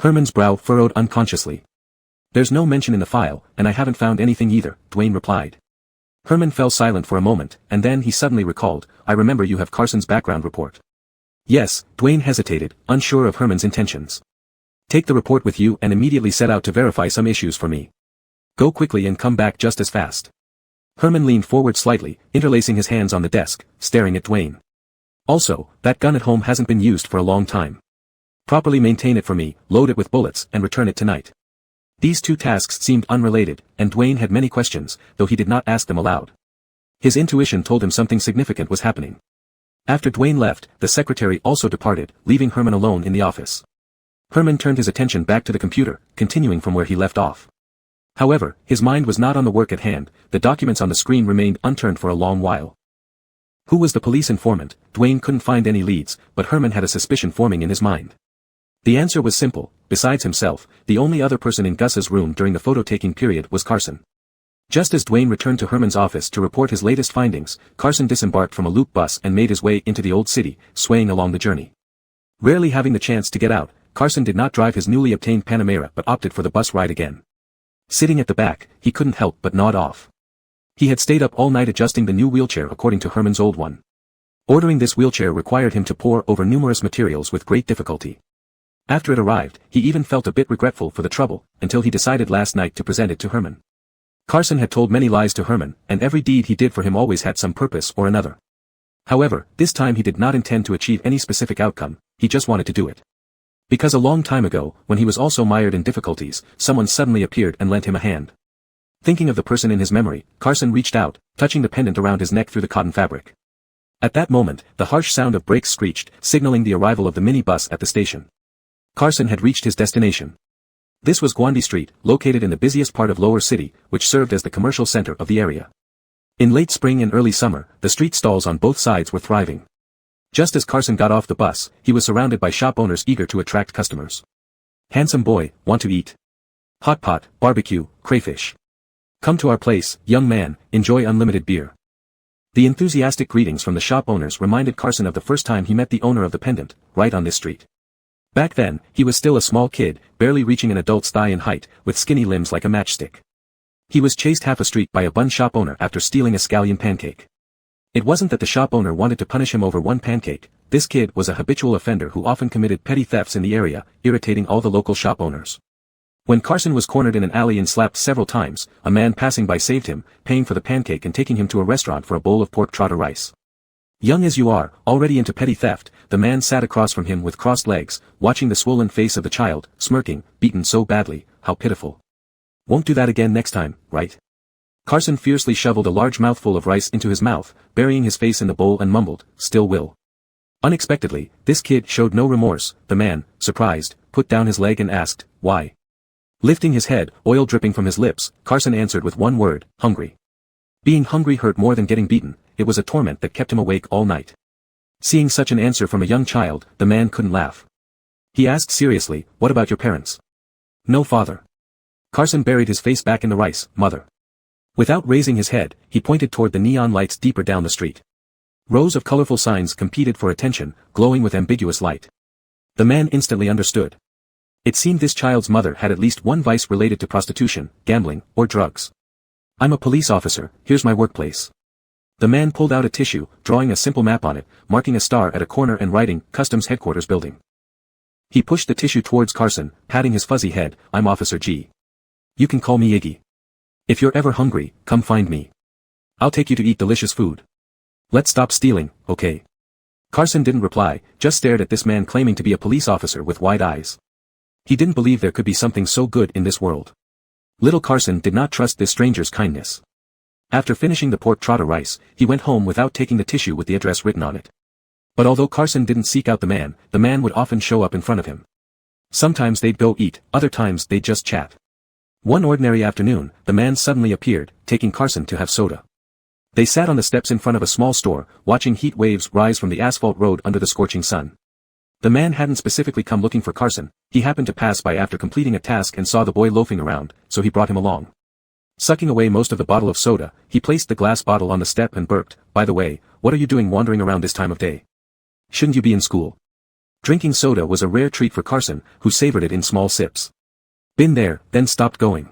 Herman's brow furrowed unconsciously. There's no mention in the file, and I haven't found anything either, Dwayne replied. Herman fell silent for a moment, and then he suddenly recalled, I remember you have Carson's background report. Yes, Dwayne hesitated, unsure of Herman's intentions. Take the report with you and immediately set out to verify some issues for me. Go quickly and come back just as fast. Herman leaned forward slightly, interlacing his hands on the desk, staring at Dwayne. Also, that gun at home hasn't been used for a long time. Properly maintain it for me, load it with bullets, and return it tonight. These two tasks seemed unrelated, and Dwayne had many questions, though he did not ask them aloud. His intuition told him something significant was happening. After Dwayne left, the secretary also departed, leaving Herman alone in the office. Herman turned his attention back to the computer, continuing from where he left off. However, his mind was not on the work at hand. The documents on the screen remained unturned for a long while. Who was the police informant? Dwayne couldn't find any leads, but Herman had a suspicion forming in his mind. The answer was simple. Besides himself, the only other person in Gus's room during the photo-taking period was Carson. Just as Dwayne returned to Herman's office to report his latest findings, Carson disembarked from a loop bus and made his way into the old city, swaying along the journey. Rarely having the chance to get out, Carson did not drive his newly obtained Panamera but opted for the bus ride again. Sitting at the back, he couldn't help but nod off. He had stayed up all night adjusting the new wheelchair according to Herman's old one. Ordering this wheelchair required him to pore over numerous materials with great difficulty. After it arrived, he even felt a bit regretful for the trouble, until he decided last night to present it to Herman. Carson had told many lies to Herman, and every deed he did for him always had some purpose or another. However, this time he did not intend to achieve any specific outcome, he just wanted to do it. Because a long time ago, when he was also mired in difficulties, someone suddenly appeared and lent him a hand. Thinking of the person in his memory, Carson reached out, touching the pendant around his neck through the cotton fabric. At that moment, the harsh sound of brakes screeched, signaling the arrival of the minibus at the station. Carson had reached his destination. This was Gwandy Street, located in the busiest part of Lower City, which served as the commercial center of the area. In late spring and early summer, the street stalls on both sides were thriving. Just as Carson got off the bus, he was surrounded by shop owners eager to attract customers. Handsome boy, want to eat? Hot pot, barbecue, crayfish. Come to our place, young man, enjoy unlimited beer. The enthusiastic greetings from the shop owners reminded Carson of the first time he met the owner of the pendant, right on this street. Back then, he was still a small kid, barely reaching an adult's thigh in height, with skinny limbs like a matchstick. He was chased half a street by a bun shop owner after stealing a scallion pancake. It wasn't that the shop owner wanted to punish him over one pancake. This kid was a habitual offender who often committed petty thefts in the area, irritating all the local shop owners. When Carson was cornered in an alley and slapped several times, a man passing by saved him, paying for the pancake and taking him to a restaurant for a bowl of pork trotter rice. Young as you are, already into petty theft, the man sat across from him with crossed legs, watching the swollen face of the child, smirking, beaten so badly, how pitiful. Won't do that again next time, right? Carson fiercely shoveled a large mouthful of rice into his mouth, burying his face in the bowl and mumbled, still will. Unexpectedly, this kid showed no remorse. The man, surprised, put down his leg and asked, why? Lifting his head, oil dripping from his lips, Carson answered with one word, hungry. Being hungry hurt more than getting beaten. It was a torment that kept him awake all night. Seeing such an answer from a young child, the man couldn't laugh. He asked seriously, what about your parents? No father. Carson buried his face back in the rice, mother. Without raising his head, he pointed toward the neon lights deeper down the street. Rows of colorful signs competed for attention, glowing with ambiguous light. The man instantly understood. It seemed this child's mother had at least one vice related to prostitution, gambling, or drugs. I'm a police officer, here's my workplace. The man pulled out a tissue, drawing a simple map on it, marking a star at a corner and writing, Customs Headquarters Building. He pushed the tissue towards Carson, patting his fuzzy head, I'm Officer G. You can call me Iggy. If you're ever hungry, come find me. I'll take you to eat delicious food. Let's stop stealing, okay? Carson didn't reply, just stared at this man claiming to be a police officer with wide eyes. He didn't believe there could be something so good in this world. Little Carson did not trust this stranger's kindness. After finishing the pork trotter rice, he went home without taking the tissue with the address written on it. But although Carson didn't seek out the man would often show up in front of him. Sometimes they'd go eat, other times they'd just chat. One ordinary afternoon, the man suddenly appeared, taking Carson to have soda. They sat on the steps in front of a small store, watching heat waves rise from the asphalt road under the scorching sun. The man hadn't specifically come looking for Carson, he happened to pass by after completing a task and saw the boy loafing around, so he brought him along. Sucking away most of the bottle of soda, he placed the glass bottle on the step and burped, "By the way, what are you doing wandering around this time of day? Shouldn't you be in school?" Drinking soda was a rare treat for Carson, who savored it in small sips. "Been there, then stopped going."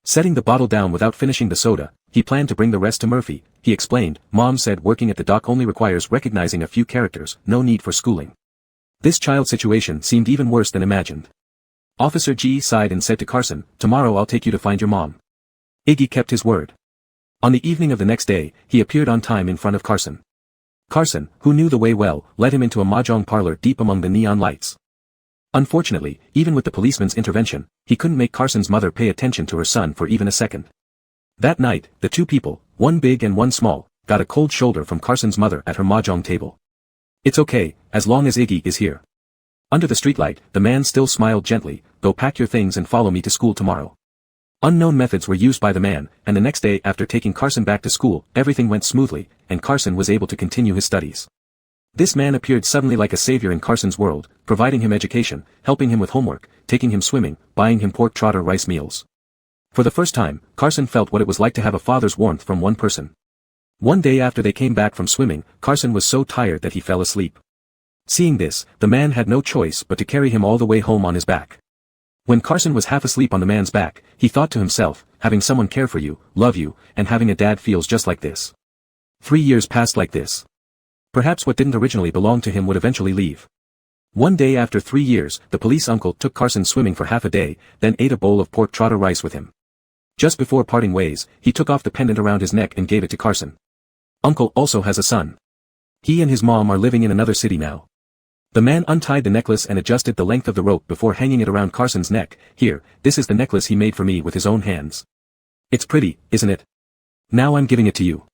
Setting the bottle down without finishing the soda, he planned to bring the rest to Murphy. He explained, "Mom said working at the dock only requires recognizing a few characters, no need for schooling." This child's situation seemed even worse than imagined. Officer G sighed and said to Carson, "Tomorrow I'll take you to find your mom." Iggy kept his word. On the evening of the next day, he appeared on time in front of Carson. Carson, who knew the way well, led him into a mahjong parlor deep among the neon lights. Unfortunately, even with the policeman's intervention, he couldn't make Carson's mother pay attention to her son for even a second. That night, the two people, one big and one small, got a cold shoulder from Carson's mother at her mahjong table. "It's okay, as long as Iggy is here." Under the streetlight, the man still smiled gently, "Go pack your things and follow me to school tomorrow." Unknown methods were used by the man, and the next day after taking Carson back to school, everything went smoothly, and Carson was able to continue his studies. This man appeared suddenly like a savior in Carson's world, providing him education, helping him with homework, taking him swimming, buying him pork trotter rice meals. For the first time, Carson felt what it was like to have a father's warmth from one person. One day after they came back from swimming, Carson was so tired that he fell asleep. Seeing this, the man had no choice but to carry him all the way home on his back. When Carson was half asleep on the man's back, he thought to himself, having someone care for you, love you, and having a dad feels just like this. 3 years passed like this. Perhaps what didn't originally belong to him would eventually leave. One day after 3 years, the police uncle took Carson swimming for half a day, then ate a bowl of pork trotter rice with him. Just before parting ways, he took off the pendant around his neck and gave it to Carson. Uncle also has a son. He and his mom are living in another city now. The man untied the necklace and adjusted the length of the rope before hanging it around Carson's neck. "Here, this is the necklace he made for me with his own hands. It's pretty, isn't it? Now I'm giving it to you."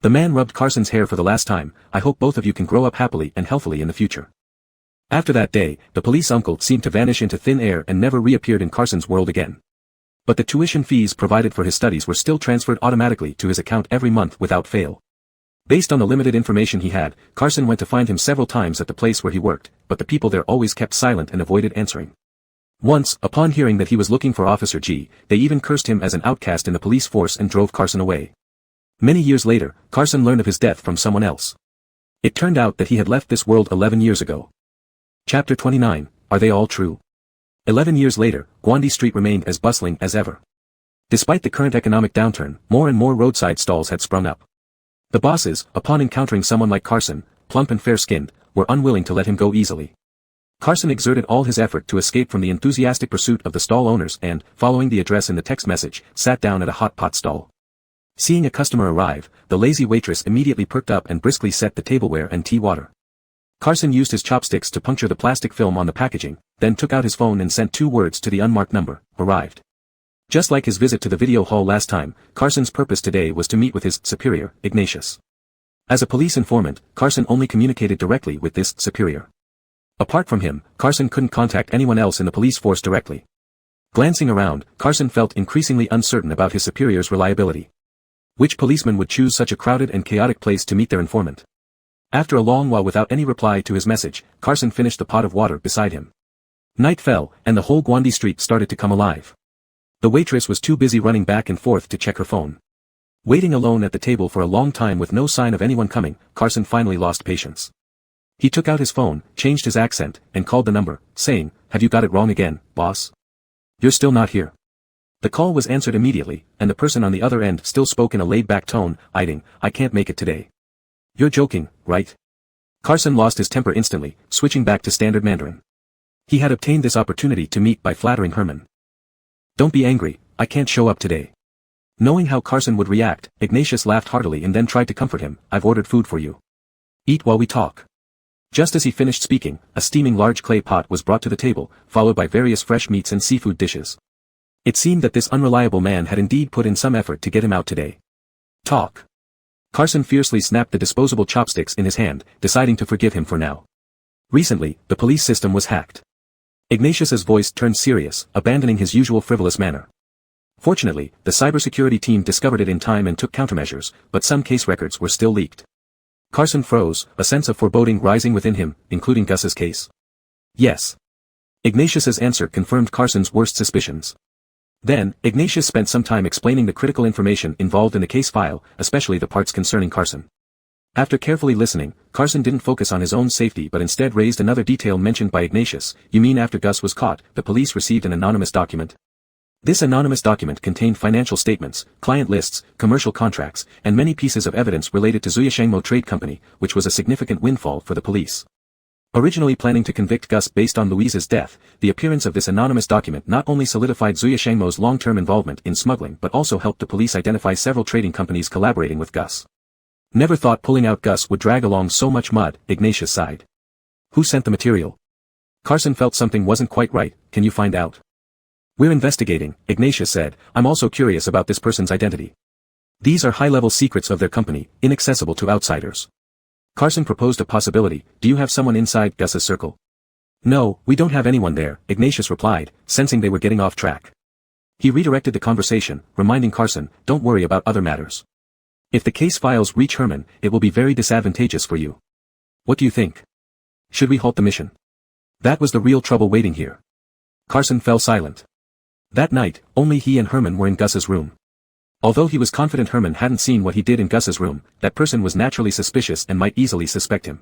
The man rubbed Carson's hair for the last time. "I hope both of you can grow up happily and healthily in the future." After that day, the police uncle seemed to vanish into thin air and never reappeared in Carson's world again. But the tuition fees provided for his studies were still transferred automatically to his account every month without fail. Based on the limited information he had, Carson went to find him several times at the place where he worked, but the people there always kept silent and avoided answering. Once, upon hearing that he was looking for Officer G, they even cursed him as an outcast in the police force and drove Carson away. Many years later, Carson learned of his death from someone else. It turned out that he had left this world 11 years ago. Chapter 29, Are They All True? 11 years later, Gwandy Street remained as bustling as ever. Despite the current economic downturn, more and more roadside stalls had sprung up. The bosses, upon encountering someone like Carson, plump and fair-skinned, were unwilling to let him go easily. Carson exerted all his effort to escape from the enthusiastic pursuit of the stall owners and, following the address in the text message, sat down at a hot pot stall. Seeing a customer arrive, the lazy waitress immediately perked up and briskly set the tableware and tea water. Carson used his chopsticks to puncture the plastic film on the packaging, then took out his phone and sent 2 words to the unmarked number, "Arrived." Just like his visit to the video hall last time, Carson's purpose today was to meet with his superior, Ignatius. As a police informant, Carson only communicated directly with this superior. Apart from him, Carson couldn't contact anyone else in the police force directly. Glancing around, Carson felt increasingly uncertain about his superior's reliability. Which policeman would choose such a crowded and chaotic place to meet their informant? After a long while without any reply to his message, Carson finished the pot of water beside him. Night fell, and the whole Gwandy Street started to come alive. The waitress was too busy running back and forth to check her phone. Waiting alone at the table for a long time with no sign of anyone coming, Carson finally lost patience. He took out his phone, changed his accent, and called the number, saying, "Have you got it wrong again, boss? You're still not here." The call was answered immediately, and the person on the other end still spoke in a laid-back tone, "I can't make it today." "You're joking, right?" Carson lost his temper instantly, switching back to standard Mandarin. He had obtained this opportunity to meet by flattering Herman. "Don't be angry, I can't show up today." Knowing how Carson would react, Ignatius laughed heartily and then tried to comfort him, "I've ordered food for you. Eat while we talk." Just as he finished speaking, a steaming large clay pot was brought to the table, followed by various fresh meats and seafood dishes. It seemed that this unreliable man had indeed put in some effort to get him out today. "Talk." Carson fiercely snapped the disposable chopsticks in his hand, deciding to forgive him for now. Recently, the police system was hacked. Ignatius's voice turned serious, abandoning his usual frivolous manner. Fortunately, the cybersecurity team discovered it in time and took countermeasures, but some case records were still leaked. Carson froze, a sense of foreboding rising within him, including Gus's case. "Yes." Ignatius's answer confirmed Carson's worst suspicions. Then, Ignatius spent some time explaining the critical information involved in the case file, especially the parts concerning Carson. After carefully listening, Carson didn't focus on his own safety but instead raised another detail mentioned by Ignatius. You mean after Gus was caught, the police received an anonymous document? This anonymous document contained financial statements, client lists, commercial contracts, and many pieces of evidence related to Zuyashengmo Trade Company, which was a significant windfall for the police. Originally planning to convict Gus based on Louise's death, the appearance of this anonymous document not only solidified Zuyashengmo's long-term involvement in smuggling but also helped the police identify several trading companies collaborating with Gus. Never thought pulling out Gus would drag along so much mud, Ignatius sighed. Who sent the material? Carson felt something wasn't quite right. Can you find out? We're investigating, Ignatius said. I'm also curious about this person's identity. These are high-level secrets of their company, inaccessible to outsiders. Carson proposed a possibility. Do you have someone inside Gus's circle? No, we don't have anyone there, Ignatius replied, sensing they were getting off track. He redirected the conversation, reminding Carson, don't worry about other matters. If the case files reach Herman, it will be very disadvantageous for you. What do you think? Should we halt the mission? That was the real trouble waiting here. Carson fell silent. That night, only he and Herman were in Gus's room. Although he was confident Herman hadn't seen what he did in Gus's room, that person was naturally suspicious and might easily suspect him.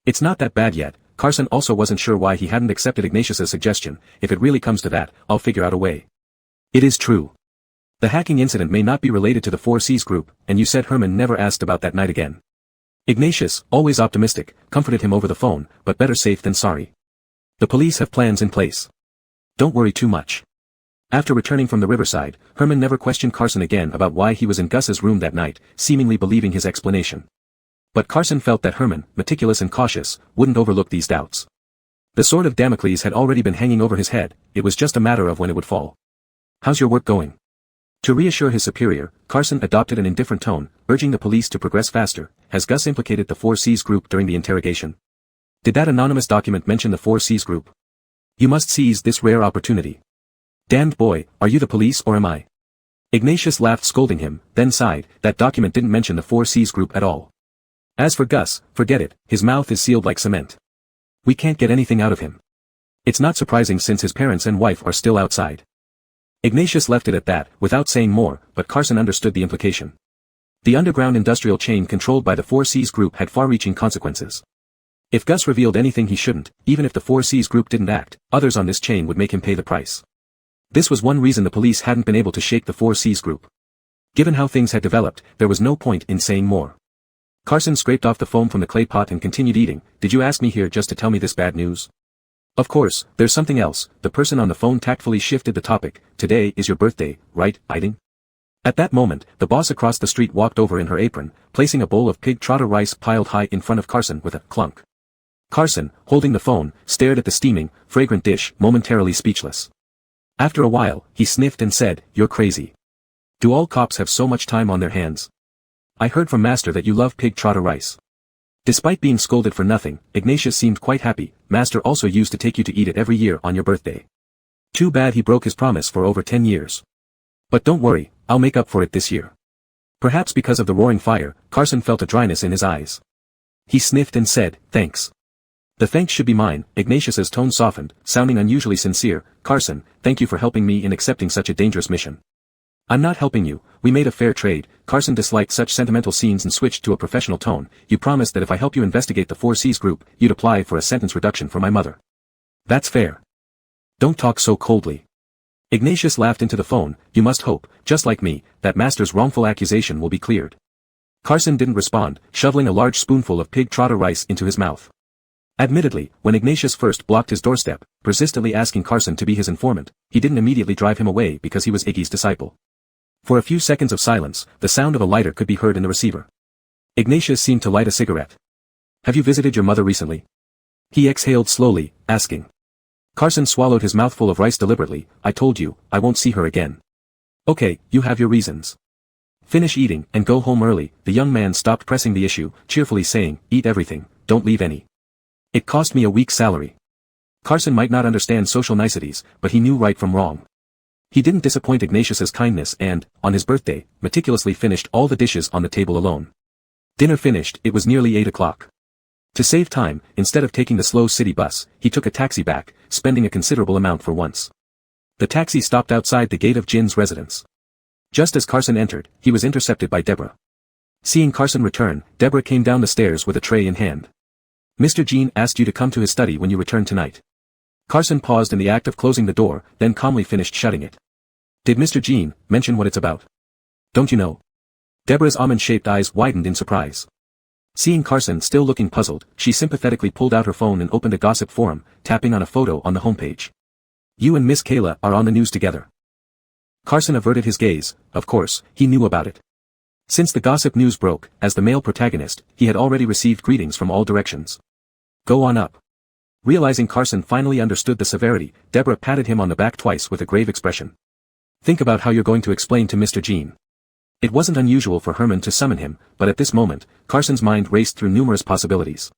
It's not that bad yet. Carson also wasn't sure why he hadn't accepted Ignatius's suggestion. If it really comes to that, I'll figure out a way. It is true. The hacking incident may not be related to the 4Cs group, and you said Herman never asked about that night again. Ignatius, always optimistic, comforted him over the phone, but better safe than sorry. The police have plans in place. Don't worry too much. After returning from the riverside, Herman never questioned Carson again about why he was in Gus's room that night, seemingly believing his explanation. But Carson felt that Herman, meticulous and cautious, wouldn't overlook these doubts. The sword of Damocles had already been hanging over his head, it was just a matter of when it would fall. How's your work going? To reassure his superior, Carson adopted an indifferent tone, urging the police to progress faster. Has Gus implicated the 4Cs group during the interrogation? Did that anonymous document mention the 4Cs group? You must seize this rare opportunity. Damned boy, are you the police or am I? Ignatius laughed, scolding him, then sighed. That document didn't mention the 4Cs group at all. As for Gus, forget it, his mouth is sealed like cement. We can't get anything out of him. It's not surprising since his parents and wife are still outside. Ignatius left it at that, without saying more, but Carson understood the implication. The underground industrial chain controlled by the 4Cs group had far-reaching consequences. If Gus revealed anything he shouldn't, even if the 4Cs group didn't act, others on this chain would make him pay the price. This was one reason the police hadn't been able to shake the 4Cs group. Given how things had developed, there was no point in saying more. Carson scraped off the foam from the clay pot and continued eating. Did you ask me here just to tell me this bad news? Of course, there's something else. The person on the phone tactfully shifted the topic. Today is your birthday, right, Aiden? At that moment, the boss across the street walked over in her apron, placing a bowl of pig trotter rice piled high in front of Carson with a clunk. Carson, holding the phone, stared at the steaming, fragrant dish, momentarily speechless. After a while, he sniffed and said, You're crazy. Do all cops have so much time on their hands? I heard from Master that you love pig trotter rice. Despite being scolded for nothing, Ignatius seemed quite happy. Master also used to take you to eat it every year on your birthday. Too bad he broke his promise for over 10 years. But don't worry, I'll make up for it this year. Perhaps because of the roaring fire, Carson felt a dryness in his eyes. He sniffed and said, Thanks. The thanks should be mine. Ignatius's tone softened, sounding unusually sincere. Carson, thank you for helping me in accepting such a dangerous mission. I'm not helping you, we made a fair trade. Carson disliked such sentimental scenes and switched to a professional tone. You promised that if I help you investigate the 4Cs group, you'd apply for a sentence reduction for my mother. That's fair. Don't talk so coldly. Ignatius laughed into the phone. You must hope, just like me, that Master's wrongful accusation will be cleared. Carson didn't respond, shoveling a large spoonful of pig trotter rice into his mouth. Admittedly, when Ignatius first blocked his doorstep, persistently asking Carson to be his informant, he didn't immediately drive him away because he was Iggy's disciple. For a few seconds of silence, the sound of a lighter could be heard in the receiver. Ignatius seemed to light a cigarette. Have you visited your mother recently? He exhaled slowly, asking. Carson swallowed his mouthful of rice deliberately. I told you, I won't see her again. Okay, you have your reasons. Finish eating, and go home early. The young man stopped pressing the issue, cheerfully saying, Eat everything, don't leave any. It cost me a week's salary. Carson might not understand social niceties, but he knew right from wrong. He didn't disappoint Ignatius's kindness and, on his birthday, meticulously finished all the dishes on the table alone. Dinner finished, it was nearly 8 o'clock. To save time, instead of taking the slow city bus, he took a taxi back, spending a considerable amount for once. The taxi stopped outside the gate of Jin's residence. Just as Carson entered, he was intercepted by Deborah. Seeing Carson return, Deborah came down the stairs with a tray in hand. Mr. Jin asked you to come to his study when you return tonight. Carson paused in the act of closing the door, then calmly finished shutting it. Did Mr. Jin mention what it's about? Don't you know? Deborah's almond-shaped eyes widened in surprise. Seeing Carson still looking puzzled, she sympathetically pulled out her phone and opened a gossip forum, tapping on a photo on the homepage. You and Miss Kayla are on the news together. Carson averted his gaze. Of course, he knew about it. Since the gossip news broke, as the male protagonist, he had already received greetings from all directions. Go on up. Realizing Carson finally understood the severity, Deborah patted him on the back twice with a grave expression. Think about how you're going to explain to Mr. Jin. It wasn't unusual for Herman to summon him, but at this moment, Carson's mind raced through numerous possibilities.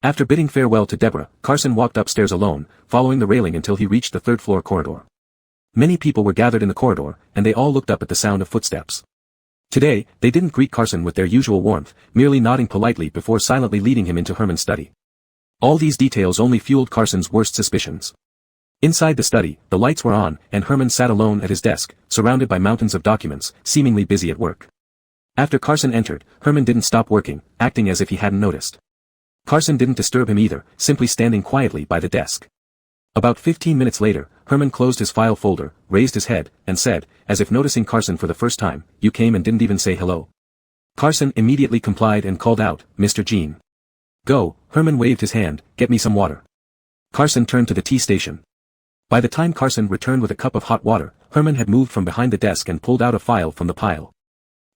After bidding farewell to Deborah, Carson walked upstairs alone, following the railing until he reached the third-floor corridor. Many people were gathered in the corridor, and they all looked up at the sound of footsteps. Today, they didn't greet Carson with their usual warmth, merely nodding politely before silently leading him into Herman's study. All these details only fueled Carson's worst suspicions. Inside the study, the lights were on, and Herman sat alone at his desk, surrounded by mountains of documents, seemingly busy at work. After Carson entered, Herman didn't stop working, acting as if he hadn't noticed. Carson didn't disturb him either, simply standing quietly by the desk. About 15 minutes later, Herman closed his file folder, raised his head, and said, as if noticing Carson for the first time, "You came and didn't even say hello." Carson immediately complied and called out, "Mr. Jin." "Go," Herman waved his hand, "get me some water." Carson turned to the tea station. By the time Carson returned with a cup of hot water, Herman had moved from behind the desk and pulled out a file from the pile.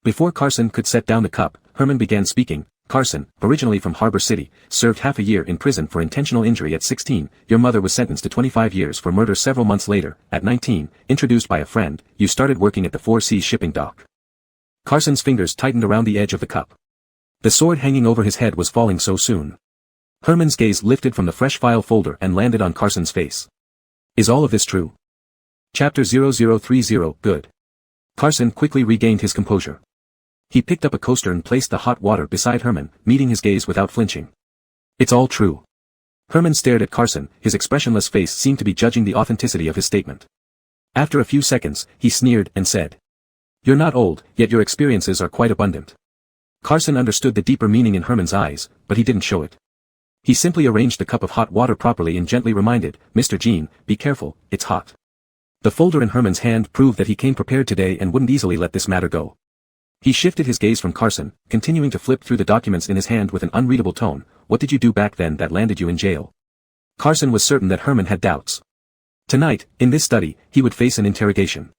Before Carson could set down the cup, Herman began speaking. "Carson, originally from Harbor City, served half a year in prison for intentional injury at 16, your mother was sentenced to 25 years for murder several months later, at 19, introduced by a friend, you started working at the 4 Seas shipping dock." Carson's fingers tightened around the edge of the cup. The sword hanging over his head was falling so soon. Herman's gaze lifted from the fresh file folder and landed on Carson's face. Is all of this true? Chapter 0030, good. Carson quickly regained his composure. He picked up a coaster and placed the hot water beside Herman, meeting his gaze without flinching. It's all true. Herman stared at Carson, his expressionless face seemed to be judging the authenticity of his statement. After a few seconds, he sneered and said, "You're not old, yet your experiences are quite abundant." Carson understood the deeper meaning in Herman's eyes, but he didn't show it. He simply arranged the cup of hot water properly and gently reminded, "Mr. Jin, be careful, it's hot." The folder in Herman's hand proved that he came prepared today and wouldn't easily let this matter go. He shifted his gaze from Carson, continuing to flip through the documents in his hand with an unreadable tone. "What did you do back then that landed you in jail?" Carson was certain that Herman had doubts. Tonight, in this study, he would face an interrogation.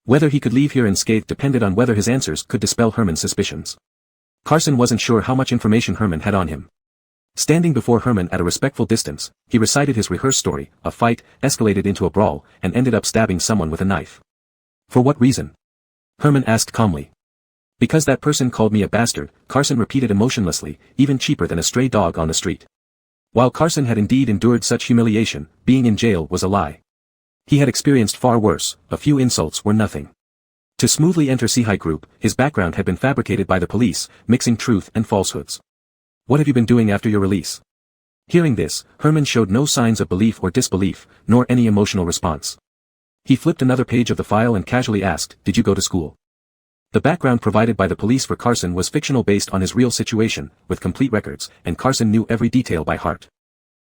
Whether he could leave here unscathed depended on whether his answers could dispel Herman's suspicions. Carson wasn't sure how much information Herman had on him. Standing before Herman at a respectful distance, he recited his rehearsed story. A fight escalated into a brawl, and ended up stabbing someone with a knife. "For what reason?" Herman asked calmly. "Because that person called me a bastard," Carson repeated emotionlessly, "even cheaper than a stray dog on the street." While Carson had indeed endured such humiliation, being in jail was a lie. He had experienced far worse, a few insults were nothing. To smoothly enter Seahai Group, his background had been fabricated by the police, mixing truth and falsehoods. "What have you been doing after your release?" Hearing this, Herman showed no signs of belief or disbelief, nor any emotional response. He flipped another page of the file and casually asked, "Did you go to school?" The background provided by the police for Carson was fictional based on his real situation, with complete records, and Carson knew every detail by heart.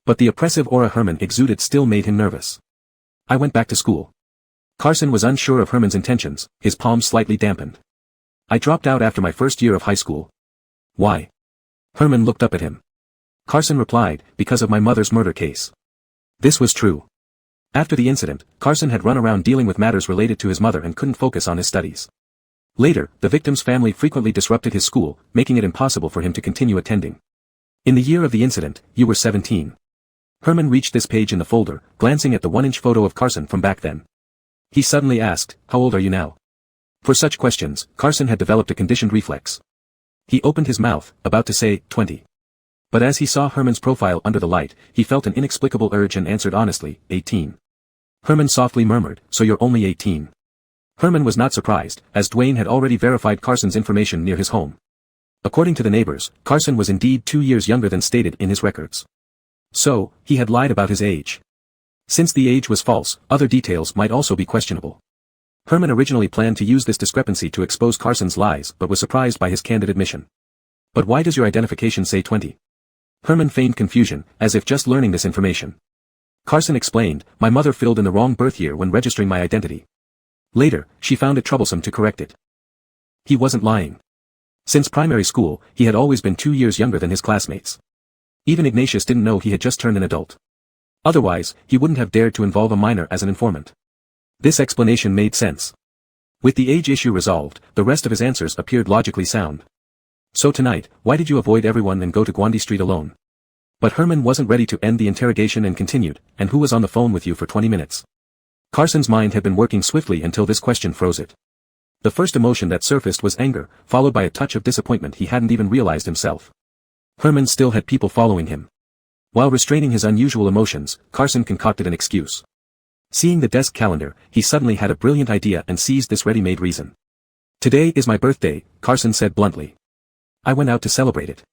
But the oppressive aura Herman exuded still made him nervous. "I went back to school." Carson was unsure of Herman's intentions, his palms slightly dampened. "I dropped out after my first year of high school." "Why?" Herman looked up at him. Carson replied, "Because of my mother's murder case." This was true. After the incident, Carson had run around dealing with matters related to his mother and couldn't focus on his studies. Later, the victim's family frequently disrupted his school, making it impossible for him to continue attending. In the year of the incident, you were 17. Herman reached this page in the folder, glancing at the 1-inch photo of Carson from back then. He suddenly asked, "How old are you now?" For such questions, Carson had developed a conditioned reflex. He opened his mouth, about to say, 20. But as he saw Herman's profile under the light, he felt an inexplicable urge and answered honestly, 18. Herman softly murmured, "So you're only 18. Herman was not surprised, as Dwayne had already verified Carson's information near his home. According to the neighbors, Carson was indeed 2 years younger than stated in his records. So, he had lied about his age. Since the age was false, other details might also be questionable. Herman originally planned to use this discrepancy to expose Carson's lies but was surprised by his candid admission. But why does your identification say 20? Herman feigned confusion, as if just learning this information. Carson explained, my mother filled in the wrong birth year when registering my identity. Later, she found it troublesome to correct it. He wasn't lying. Since primary school, he had always been 2 years younger than his classmates. Even Ignatius didn't know he had just turned an adult. Otherwise, he wouldn't have dared to involve a minor as an informant. This explanation made sense. With the age issue resolved, the rest of his answers appeared logically sound. So tonight, why did you avoid everyone and go to Gwandy Street alone? But Herman wasn't ready to end the interrogation and continued, and who was on the phone with you for 20 minutes? Carson's mind had been working swiftly until this question froze it. The first emotion that surfaced was anger, followed by a touch of disappointment he hadn't even realized himself. Herman still had people following him. While restraining his unusual emotions, Carson concocted an excuse. Seeing the desk calendar, he suddenly had a brilliant idea and seized this ready-made reason. Today is my birthday, Carson said bluntly. I went out to celebrate it.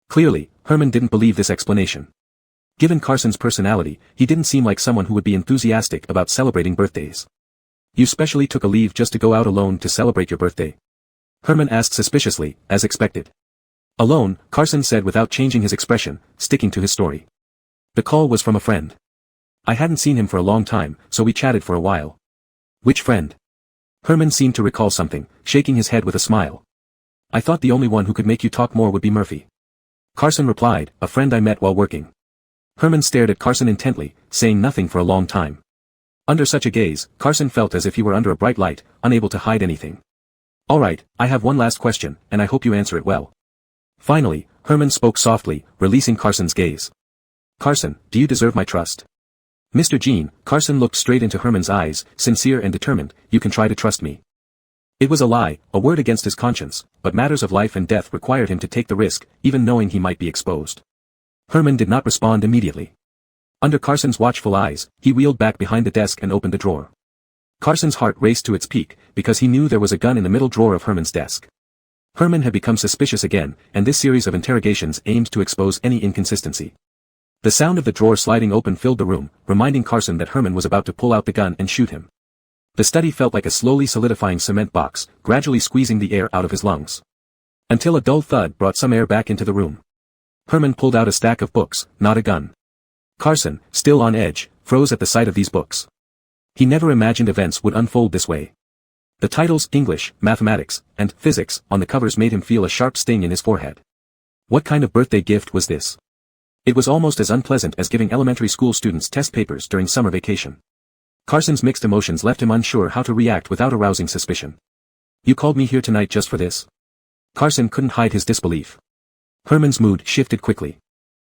Clearly, Herman didn't believe this explanation. Given Carson's personality, he didn't seem like someone who would be enthusiastic about celebrating birthdays. You specially took a leave just to go out alone to celebrate your birthday? Herman asked suspiciously, as expected. Alone, Carson said without changing his expression, sticking to his story. The call was from a friend. I hadn't seen him for a long time, so we chatted for a while. Which friend? Herman seemed to recall something, shaking his head with a smile. I thought the only one who could make you talk more would be Murphy. Carson replied, a friend I met while working. Herman stared at Carson intently, saying nothing for a long time. Under such a gaze, Carson felt as if he were under a bright light, unable to hide anything. All right, I have one last question, and I hope you answer it well. Finally, Herman spoke softly, releasing Carson's gaze. Carson, do you deserve my trust? Mr. Jean, Carson looked straight into Herman's eyes, sincere and determined, you can try to trust me. It was a lie, a word against his conscience, but matters of life and death required him to take the risk, even knowing he might be exposed. Herman did not respond immediately. Under Carson's watchful eyes, he wheeled back behind the desk and opened the drawer. Carson's heart raced to its peak, because he knew there was a gun in the middle drawer of Herman's desk. Herman had become suspicious again, and this series of interrogations aimed to expose any inconsistency. The sound of the drawer sliding open filled the room, reminding Carson that Herman was about to pull out the gun and shoot him. The study felt like a slowly solidifying cement box, gradually squeezing the air out of his lungs. Until a dull thud brought some air back into the room. Herman pulled out a stack of books, not a gun. Carson, still on edge, froze at the sight of these books. He never imagined events would unfold this way. The titles English, Mathematics, and Physics on the covers made him feel a sharp sting in his forehead. What kind of birthday gift was this? It was almost as unpleasant as giving elementary school students test papers during summer vacation. Carson's mixed emotions left him unsure how to react without arousing suspicion. You called me here tonight just for this? Carson couldn't hide his disbelief. Herman's mood shifted quickly.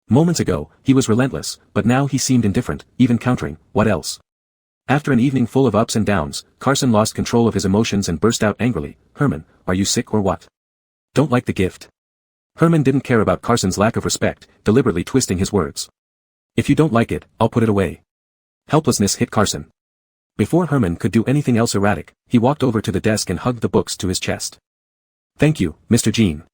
Moments ago, he was relentless, but now he seemed indifferent, even countering, what else? After an evening full of ups and downs, Carson lost control of his emotions and burst out angrily, Herman, are you sick or what? Don't like the gift. Herman didn't care about Carson's lack of respect, deliberately twisting his words. If you don't like it, I'll put it away. Helplessness hit Carson. Before Herman could do anything else erratic, he walked over to the desk and hugged the books to his chest. Thank you, Mr. Jean.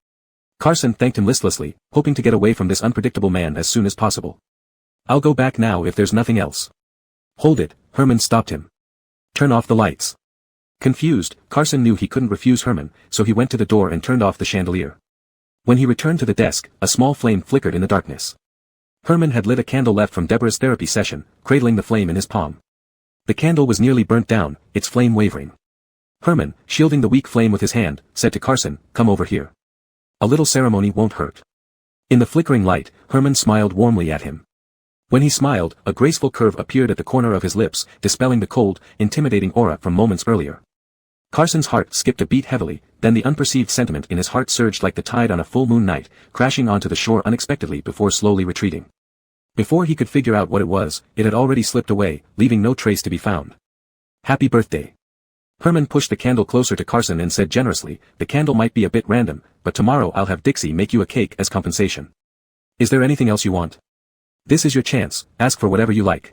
Carson thanked him listlessly, hoping to get away from this unpredictable man as soon as possible. I'll go back now if there's nothing else. Hold it, Herman stopped him. Turn off the lights. Confused, Carson knew he couldn't refuse Herman, so he went to the door and turned off the chandelier. When he returned to the desk, a small flame flickered in the darkness. Herman had lit a candle left from Deborah's therapy session, cradling the flame in his palm. The candle was nearly burnt down, its flame wavering. Herman, shielding the weak flame with his hand, said to Carson, come over here. A little ceremony won't hurt. In the flickering light, Herman smiled warmly at him. When he smiled, a graceful curve appeared at the corner of his lips, dispelling the cold, intimidating aura from moments earlier. Carson's heart skipped a beat heavily, then the unperceived sentiment in his heart surged like the tide on a full moon night, crashing onto the shore unexpectedly before slowly retreating. Before he could figure out what it was, it had already slipped away, leaving no trace to be found. Happy birthday. Herman pushed the candle closer to Carson and said generously, the candle might be a bit random, but tomorrow I'll have Dixie make you a cake as compensation. Is there anything else you want? This is your chance, ask for whatever you like.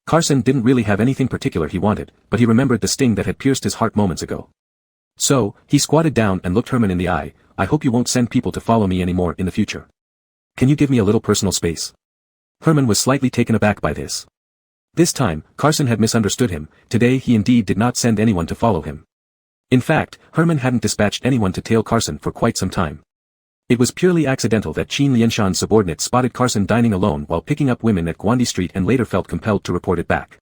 Carson didn't really have anything particular he wanted, but he remembered the sting that had pierced his heart moments ago. So, he squatted down and looked Herman in the eye, I hope you won't send people to follow me anymore in the future. Can you give me a little personal space? Herman was slightly taken aback by this. This time, Carson had misunderstood him. Today he indeed did not send anyone to follow him. In fact, Herman hadn't dispatched anyone to tail Carson for quite some time. It was purely accidental that Qin Lianshan's subordinate spotted Carson dining alone while picking up women at Guandi Street and later felt compelled to report it back.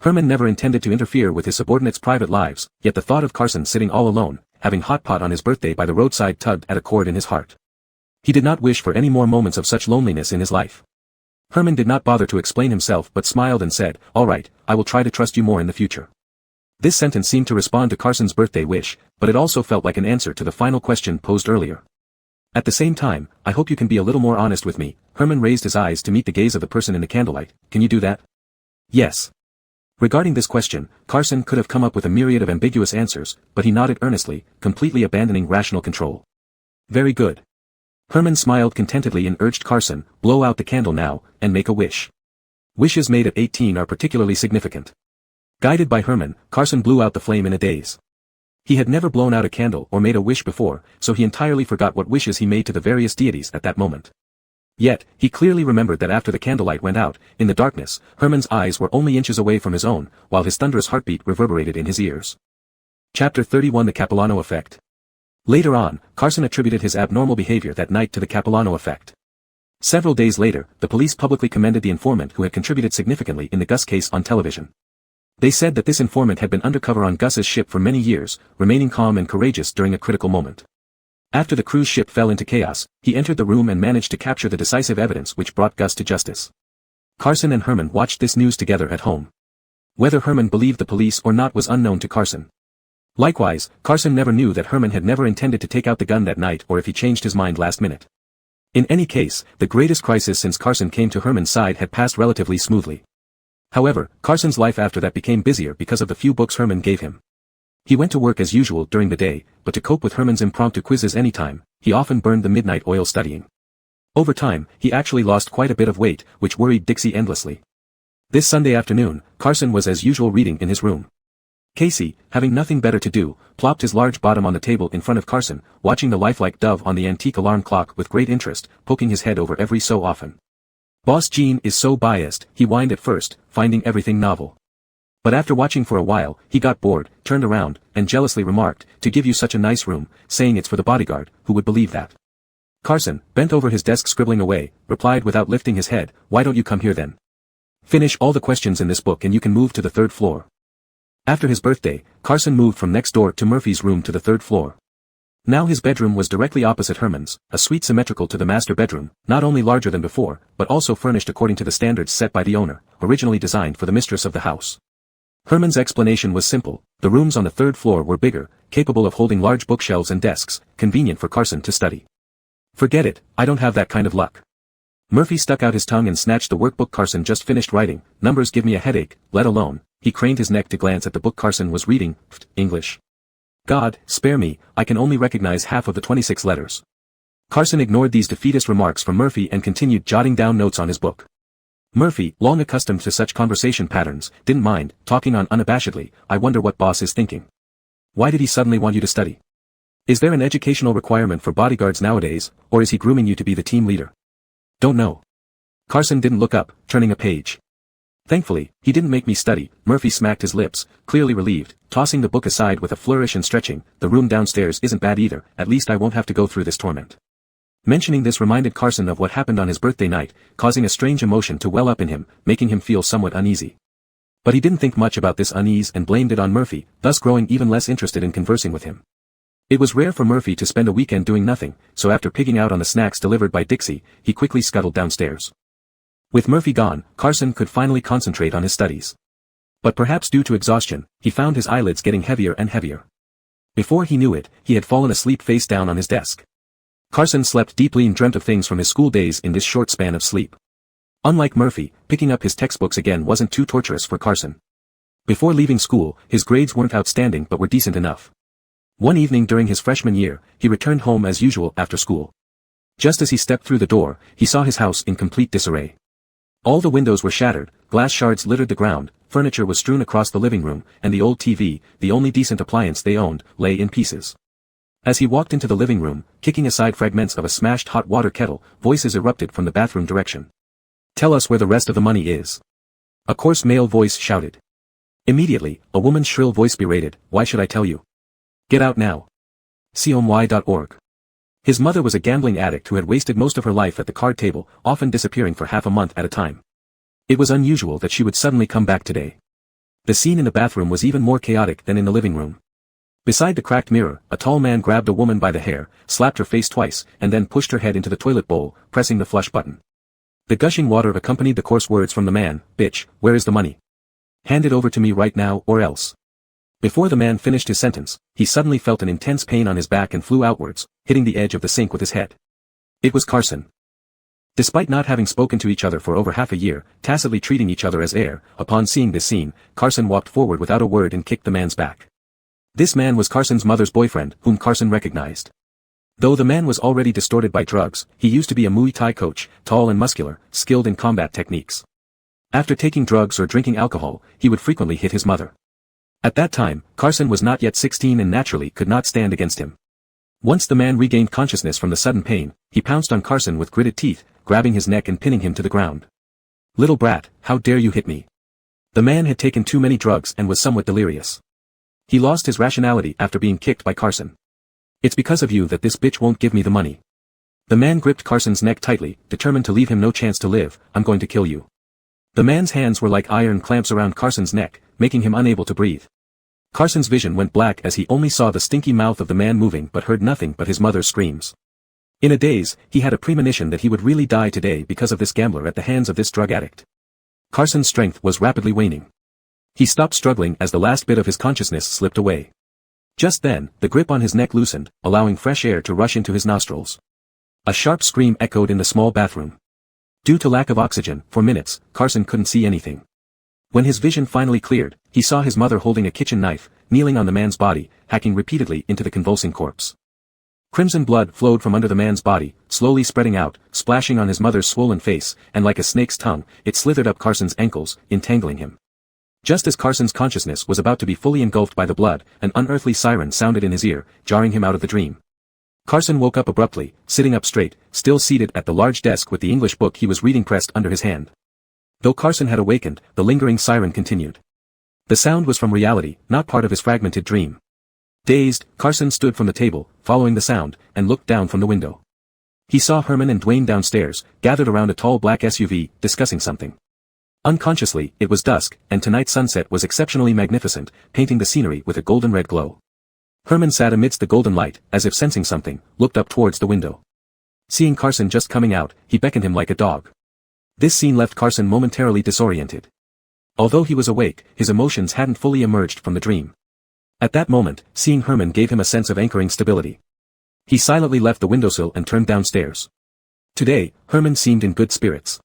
Herman never intended to interfere with his subordinates' private lives, yet the thought of Carson sitting all alone, having hot pot on his birthday by the roadside tugged at a chord in his heart. He did not wish for any more moments of such loneliness in his life. Herman did not bother to explain himself but smiled and said, "All right, I will try to trust you more in the future." This sentence seemed to respond to Carson's birthday wish, but it also felt like an answer to the final question posed earlier. At the same time, "I hope you can be a little more honest with me." Herman raised his eyes to meet the gaze of the person in the candlelight. "Can you do that?" "Yes." Regarding this question, Carson could have come up with a myriad of ambiguous answers, but he nodded earnestly, completely abandoning rational control. "Very good." Herman smiled contentedly and urged Carson, "Blow out the candle now, and make a wish." Wishes made at 18 are particularly significant. Guided by Herman, Carson blew out the flame in a daze. He had never blown out a candle or made a wish before, so he entirely forgot what wishes he made to the various deities at that moment. Yet, he clearly remembered that after the candlelight went out, in the darkness, Herman's eyes were only inches away from his own, while his thunderous heartbeat reverberated in his ears. Chapter 31 The Capilano Effect. Later on, Carson attributed his abnormal behavior that night to the Capilano effect. Several days later, the police publicly commended the informant who had contributed significantly in the Gus case on television. They said that this informant had been undercover on Gus's ship for many years, remaining calm and courageous during a critical moment. After the cruise ship fell into chaos, he entered the room and managed to capture the decisive evidence which brought Gus to justice. Carson and Herman watched this news together at home. Whether Herman believed the police or not was unknown to Carson. Likewise, Carson never knew that Herman had never intended to take out the gun that night or if he changed his mind last minute. In any case, the greatest crisis since Carson came to Herman's side had passed relatively smoothly. However, Carson's life after that became busier because of the few books Herman gave him. He went to work as usual during the day, but to cope with Herman's impromptu quizzes anytime, he often burned the midnight oil studying. Over time, he actually lost quite a bit of weight, which worried Dixie endlessly. This Sunday afternoon, Carson was as usual reading in his room. Casey, having nothing better to do, plopped his large bottom on the table in front of Carson, watching the lifelike dove on the antique alarm clock with great interest, poking his head over every so often. "Boss Gene is so biased," he whined at first, finding everything novel. But after watching for a while, he got bored, turned around, and jealously remarked, "To give you such a nice room," saying it's for the bodyguard, who would believe that? Carson, bent over his desk scribbling away, replied without lifting his head, "Why don't you come here then? Finish all the questions in this book and you can move to the third floor." After his birthday, Carson moved from next door to Murphy's room to the third floor. Now his bedroom was directly opposite Herman's, a suite symmetrical to the master bedroom, not only larger than before, but also furnished according to the standards set by the owner, originally designed for the mistress of the house. Herman's explanation was simple: the rooms on the third floor were bigger, capable of holding large bookshelves and desks, convenient for Carson to study. "Forget it, I don't have that kind of luck." Murphy stuck out his tongue and snatched the workbook Carson just finished writing. "Numbers give me a headache, let alone." He craned his neck to glance at the book Carson was reading. English. "God, spare me, I can only recognize half of the 26 letters." Carson ignored these defeatist remarks from Murphy and continued jotting down notes on his book. Murphy, long accustomed to such conversation patterns, didn't mind, talking on unabashedly. "I wonder what boss is thinking. Why did he suddenly want you to study? Is there an educational requirement for bodyguards nowadays, or is he grooming you to be the team leader?" "Don't know." Carson didn't look up, turning a page. "Thankfully, he didn't make me study." Murphy smacked his lips, clearly relieved, tossing the book aside with a flourish and stretching. "The room downstairs isn't bad either, at least I won't have to go through this torment." Mentioning this reminded Carson of what happened on his birthday night, causing a strange emotion to well up in him, making him feel somewhat uneasy. But he didn't think much about this unease and blamed it on Murphy, thus growing even less interested in conversing with him. It was rare for Murphy to spend a weekend doing nothing, so after pigging out on the snacks delivered by Dixie, he quickly scuttled downstairs. With Murphy gone, Carson could finally concentrate on his studies. But perhaps due to exhaustion, he found his eyelids getting heavier and heavier. Before he knew it, he had fallen asleep face down on his desk. Carson slept deeply and dreamt of things from his school days in this short span of sleep. Unlike Murphy, picking up his textbooks again wasn't too torturous for Carson. Before leaving school, his grades weren't outstanding but were decent enough. One evening during his freshman year, he returned home as usual after school. Just as he stepped through the door, he saw his house in complete disarray. All the windows were shattered, glass shards littered the ground, furniture was strewn across the living room, and the old TV, the only decent appliance they owned, lay in pieces. As he walked into the living room, kicking aside fragments of a smashed hot water kettle, voices erupted from the bathroom direction. "Tell us where the rest of the money is." A coarse male voice shouted. Immediately, a woman's shrill voice berated, "Why should I tell you? Get out now." COMY.org. His mother was a gambling addict who had wasted most of her life at the card table, often disappearing for half a month at a time. It was unusual that she would suddenly come back today. The scene in the bathroom was even more chaotic than in the living room. Beside the cracked mirror, a tall man grabbed a woman by the hair, slapped her face twice, and then pushed her head into the toilet bowl, pressing the flush button. The gushing water accompanied the coarse words from the man, "Bitch, where is the money? Hand it over to me right now or else." Before the man finished his sentence, he suddenly felt an intense pain on his back and flew outwards, hitting the edge of the sink with his head. It was Carson. Despite not having spoken to each other for over half a year, tacitly treating each other as heir, upon seeing this scene, Carson walked forward without a word and kicked the man's back. This man was Carson's mother's boyfriend, whom Carson recognized. Though the man was already distorted by drugs, he used to be a Muay Thai coach, tall and muscular, skilled in combat techniques. After taking drugs or drinking alcohol, he would frequently hit his mother. At that time, Carson was not yet 16 and naturally could not stand against him. Once the man regained consciousness from the sudden pain, he pounced on Carson with gritted teeth, grabbing his neck and pinning him to the ground. "Little brat, how dare you hit me?" The man had taken too many drugs and was somewhat delirious. He lost his rationality after being kicked by Carson. "It's because of you that this bitch won't give me the money." The man gripped Carson's neck tightly, determined to leave him no chance to live. "I'm going to kill you." The man's hands were like iron clamps around Carson's neck, making him unable to breathe. Carson's vision went black as he only saw the stinky mouth of the man moving but heard nothing but his mother's screams. In a daze, he had a premonition that he would really die today because of this gambler at the hands of this drug addict. Carson's strength was rapidly waning. He stopped struggling as the last bit of his consciousness slipped away. Just then, the grip on his neck loosened, allowing fresh air to rush into his nostrils. A sharp scream echoed in the small bathroom. Due to lack of oxygen, for minutes, Carson couldn't see anything. When his vision finally cleared, he saw his mother holding a kitchen knife, kneeling on the man's body, hacking repeatedly into the convulsing corpse. Crimson blood flowed from under the man's body, slowly spreading out, splashing on his mother's swollen face, and like a snake's tongue, it slithered up Carson's ankles, entangling him. Just as Carson's consciousness was about to be fully engulfed by the blood, an unearthly siren sounded in his ear, jarring him out of the dream. Carson woke up abruptly, sitting up straight, still seated at the large desk with the English book he was reading pressed under his hand. Though Carson had awakened, the lingering siren continued. The sound was from reality, not part of his fragmented dream. Dazed, Carson stood from the table, following the sound, and looked down from the window. He saw Herman and Dwayne downstairs, gathered around a tall black SUV, discussing something. Unconsciously, it was dusk, and tonight's sunset was exceptionally magnificent, painting the scenery with a golden-red glow. Herman sat amidst the golden light, as if sensing something, looked up towards the window. Seeing Carson just coming out, he beckoned him like a dog. This scene left Carson momentarily disoriented. Although he was awake, his emotions hadn't fully emerged from the dream. At that moment, seeing Herman gave him a sense of anchoring stability. He silently left the windowsill and turned downstairs. Today, Herman seemed in good spirits.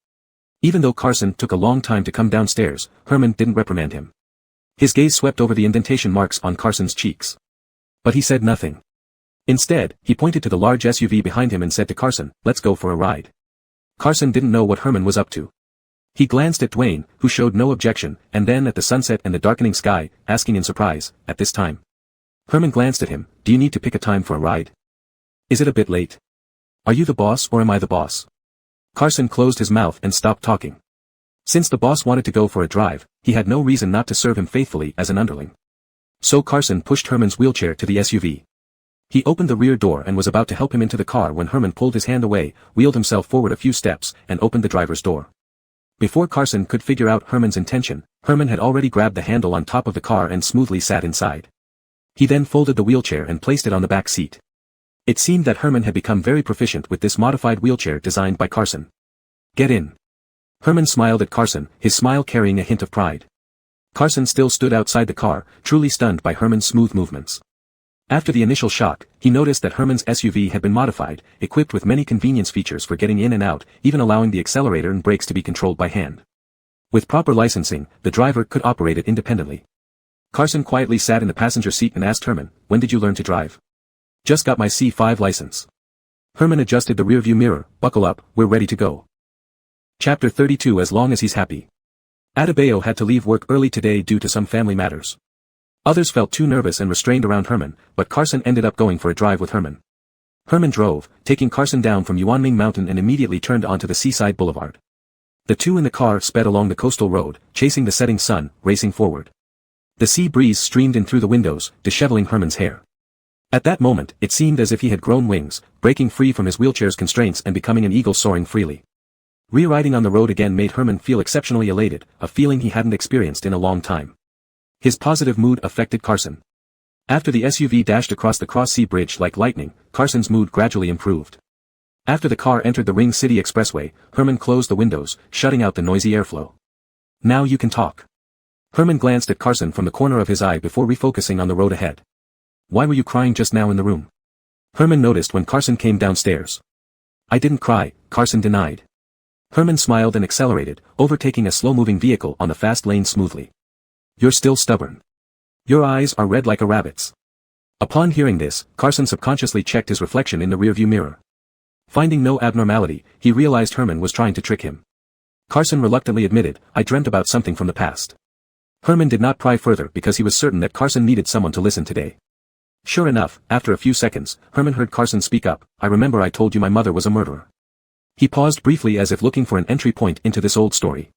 Even though Carson took a long time to come downstairs, Herman didn't reprimand him. His gaze swept over the indentation marks on Carson's cheeks. But he said nothing. Instead, he pointed to the large SUV behind him and said to Carson, "Let's go for a ride." Carson didn't know what Herman was up to. He glanced at Dwayne, who showed no objection, and then at the sunset and the darkening sky, asking in surprise, "At this time?" Herman glanced at him, "Do you need to pick a time for a ride? Is it a bit late? Are you the boss or am I the boss?" Carson closed his mouth and stopped talking. Since the boss wanted to go for a drive, he had no reason not to serve him faithfully as an underling. So Carson pushed Herman's wheelchair to the SUV. He opened the rear door and was about to help him into the car when Herman pulled his hand away, wheeled himself forward a few steps, and opened the driver's door. Before Carson could figure out Herman's intention, Herman had already grabbed the handle on top of the car and smoothly sat inside. He then folded the wheelchair and placed it on the back seat. It seemed that Herman had become very proficient with this modified wheelchair designed by Carson. "Get in." Herman smiled at Carson, his smile carrying a hint of pride. Carson still stood outside the car, truly stunned by Herman's smooth movements. After the initial shock, he noticed that Herman's SUV had been modified, equipped with many convenience features for getting in and out, even allowing the accelerator and brakes to be controlled by hand. With proper licensing, the driver could operate it independently. Carson quietly sat in the passenger seat and asked Herman, "When did you learn to drive?" "Just got my C5 license." Herman adjusted the rearview mirror. "Buckle up, we're ready to go." Chapter 32. As long as he's happy. Adebayo had to leave work early today due to some family matters. Others felt too nervous and restrained around Herman, but Carson ended up going for a drive with Herman. Herman drove, taking Carson down from Yuanming Mountain and immediately turned onto the seaside boulevard. The two in the car sped along the coastal road, chasing the setting sun, racing forward. The sea breeze streamed in through the windows, disheveling Herman's hair. At that moment, it seemed as if he had grown wings, breaking free from his wheelchair's constraints and becoming an eagle soaring freely. Re-riding on the road again made Herman feel exceptionally elated, a feeling he hadn't experienced in a long time. His positive mood affected Carson. After the SUV dashed across the cross-sea bridge like lightning, Carson's mood gradually improved. After the car entered the Ring City Expressway, Herman closed the windows, shutting out the noisy airflow. Now you can talk. Herman glanced at Carson from the corner of his eye before refocusing on the road ahead. Why were you crying just now in the room? Herman noticed when Carson came downstairs. I didn't cry, Carson denied. Herman smiled and accelerated, overtaking a slow-moving vehicle on the fast lane smoothly. You're still stubborn. Your eyes are red like a rabbit's. Upon hearing this, Carson subconsciously checked his reflection in the rearview mirror. Finding no abnormality, he realized Herman was trying to trick him. Carson reluctantly admitted, I dreamt about something from the past. Herman did not pry further because he was certain that Carson needed someone to listen today. Sure enough, after a few seconds, Herman heard Carson speak up, I remember I told you my mother was a murderer. He paused briefly as if looking for an entry point into this old story.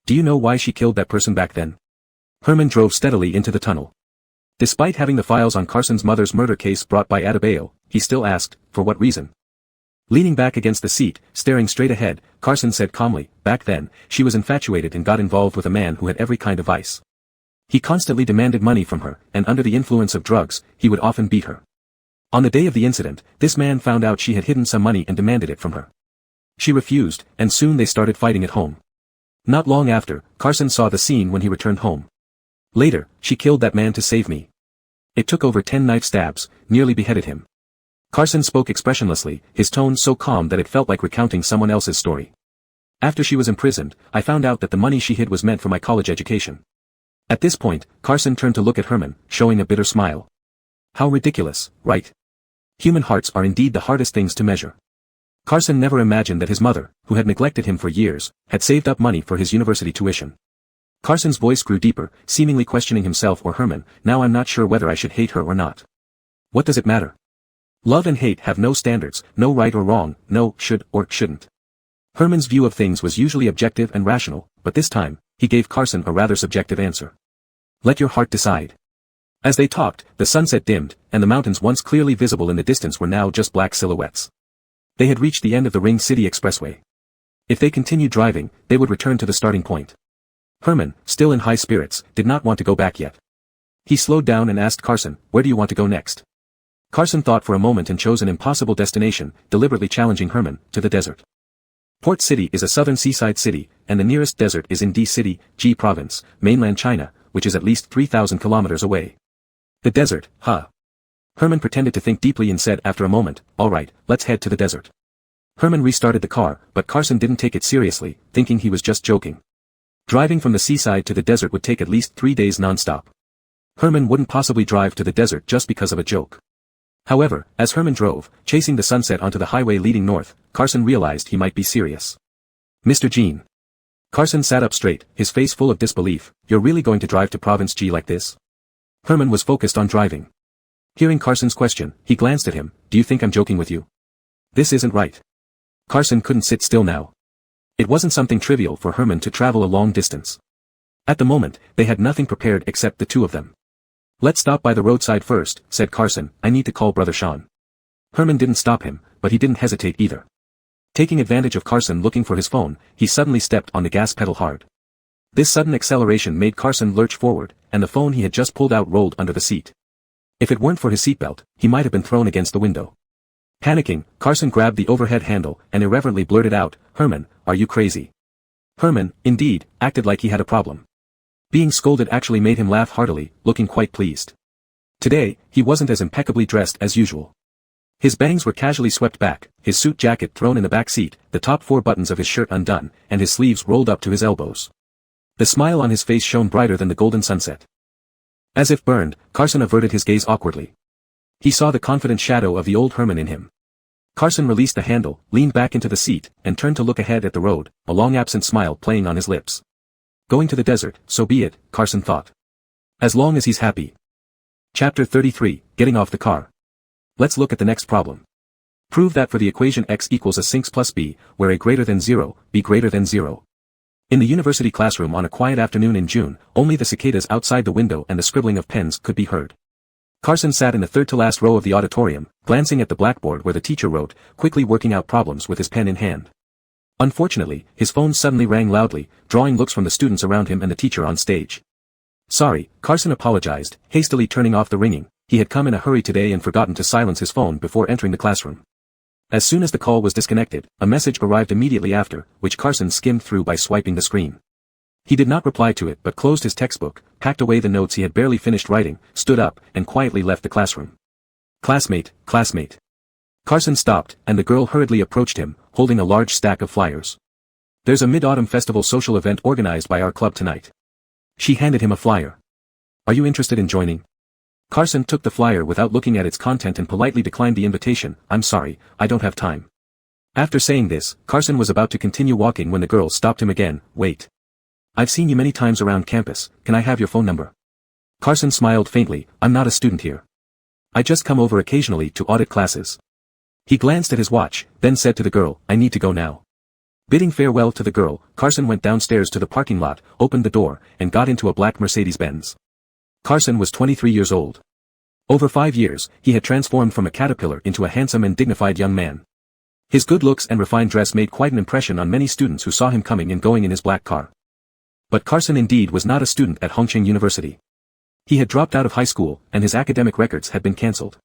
Do you know why she killed that person back then? Herman drove steadily into the tunnel. Despite having the files on Carson's mother's murder case brought by Adebayo, he still asked, for what reason? Leaning back against the seat, staring straight ahead, Carson said calmly, back then, she was infatuated and got involved with a man who had every kind of vice. He constantly demanded money from her, and under the influence of drugs, he would often beat her. On the day of the incident, this man found out she had hidden some money and demanded it from her. She refused, and soon they started fighting at home. Not long after, Carson saw the scene when he returned home. Later, she killed that man to save me. It took over 10 knife stabs, nearly beheaded him. Carson spoke expressionlessly, his tone so calm that it felt like recounting someone else's story. After she was imprisoned, I found out that the money she hid was meant for my college education. At this point, Carson turned to look at Herman, showing a bitter smile. How ridiculous, right? Human hearts are indeed the hardest things to measure. Carson never imagined that his mother, who had neglected him for years, had saved up money for his university tuition. Carson's voice grew deeper, seemingly questioning himself or Herman, now I'm not sure whether I should hate her or not. What does it matter? Love and hate have no standards, no right or wrong, no should or shouldn't. Herman's view of things was usually objective and rational, but this time, he gave Carson a rather subjective answer. Let your heart decide. As they talked, the sunset dimmed, and the mountains once clearly visible in the distance were now just black silhouettes. They had reached the end of the Ring City Expressway. If they continued driving, they would return to the starting point. Herman, still in high spirits, did not want to go back yet. He slowed down and asked Carson, where do you want to go next? Carson thought for a moment and chose an impossible destination, deliberately challenging Herman, to the desert. Port City is a southern seaside city, and the nearest desert is in D City, G Province, mainland China, which is at least 3,000 kilometers away. The desert, huh? Herman pretended to think deeply and said after a moment, all right, let's head to the desert. Herman restarted the car, but Carson didn't take it seriously, thinking he was just joking. Driving from the seaside to the desert would take at least 3 days non-stop. Herman wouldn't possibly drive to the desert just because of a joke. However, as Herman drove, chasing the sunset onto the highway leading north, Carson realized he might be serious. Mr. Jean. Carson sat up straight, his face full of disbelief, you're really going to drive to Province G like this? Herman was focused on driving. Hearing Carson's question, he glanced at him, do you think I'm joking with you? This isn't right. Carson couldn't sit still now. It wasn't something trivial for Herman to travel a long distance. At the moment, they had nothing prepared except the two of them. Let's stop by the roadside first, said Carson, I need to call Brother Sean. Herman didn't stop him, but he didn't hesitate either. Taking advantage of Carson looking for his phone, he suddenly stepped on the gas pedal hard. This sudden acceleration made Carson lurch forward, and the phone he had just pulled out rolled under the seat. If it weren't for his seatbelt, he might have been thrown against the window. Panicking, Carson grabbed the overhead handle and irreverently blurted out, Herman, are you crazy? Herman, indeed, acted like he had a problem. Being scolded actually made him laugh heartily, looking quite pleased. Today, he wasn't as impeccably dressed as usual. His bangs were casually swept back, his suit jacket thrown in the back seat, the top 4 buttons of his shirt undone, and his sleeves rolled up to his elbows. The smile on his face shone brighter than the golden sunset. As if burned, Carson averted his gaze awkwardly. He saw the confident shadow of the old Herman in him. Carson released the handle, leaned back into the seat, and turned to look ahead at the road, a long-absent smile playing on his lips. Going to the desert, so be it, Carson thought. As long as he's happy. Chapter 33, Getting off the car. Let's look at the next problem. Prove that for the equation x equals a sinx plus b, where a greater than 0, b greater than 0. In the university classroom on a quiet afternoon in June, only the cicadas outside the window and the scribbling of pens could be heard. Carson sat in the third-to-last row of the auditorium, glancing at the blackboard where the teacher wrote, quickly working out problems with his pen in hand. Unfortunately, his phone suddenly rang loudly, drawing looks from the students around him and the teacher on stage. Sorry, Carson apologized, hastily turning off the ringing. He had come in a hurry today and forgotten to silence his phone before entering the classroom. As soon as the call was disconnected, a message arrived immediately after, which Carson skimmed through by swiping the screen. He did not reply to it but closed his textbook, packed away the notes he had barely finished writing, stood up, and quietly left the classroom. Classmate, classmate. Carson stopped, and the girl hurriedly approached him, holding a large stack of flyers. There's a mid-autumn festival social event organized by our club tonight. She handed him a flyer. Are you interested in joining? Carson took the flyer without looking at its content and politely declined the invitation. I'm sorry, I don't have time. After saying this, Carson was about to continue walking when the girl stopped him again. Wait. I've seen you many times around campus, can I have your phone number? Carson smiled faintly. I'm not a student here. I just come over occasionally to audit classes. He glanced at his watch, then said to the girl, I need to go now. Bidding farewell to the girl, Carson went downstairs to the parking lot, opened the door, and got into a black Mercedes-Benz. Carson was 23 years old. Over 5 years, he had transformed from a caterpillar into a handsome and dignified young man. His good looks and refined dress made quite an impression on many students who saw him coming and going in his black car. But Carson indeed was not a student at Hongqing University. He had dropped out of high school, and his academic records had been cancelled.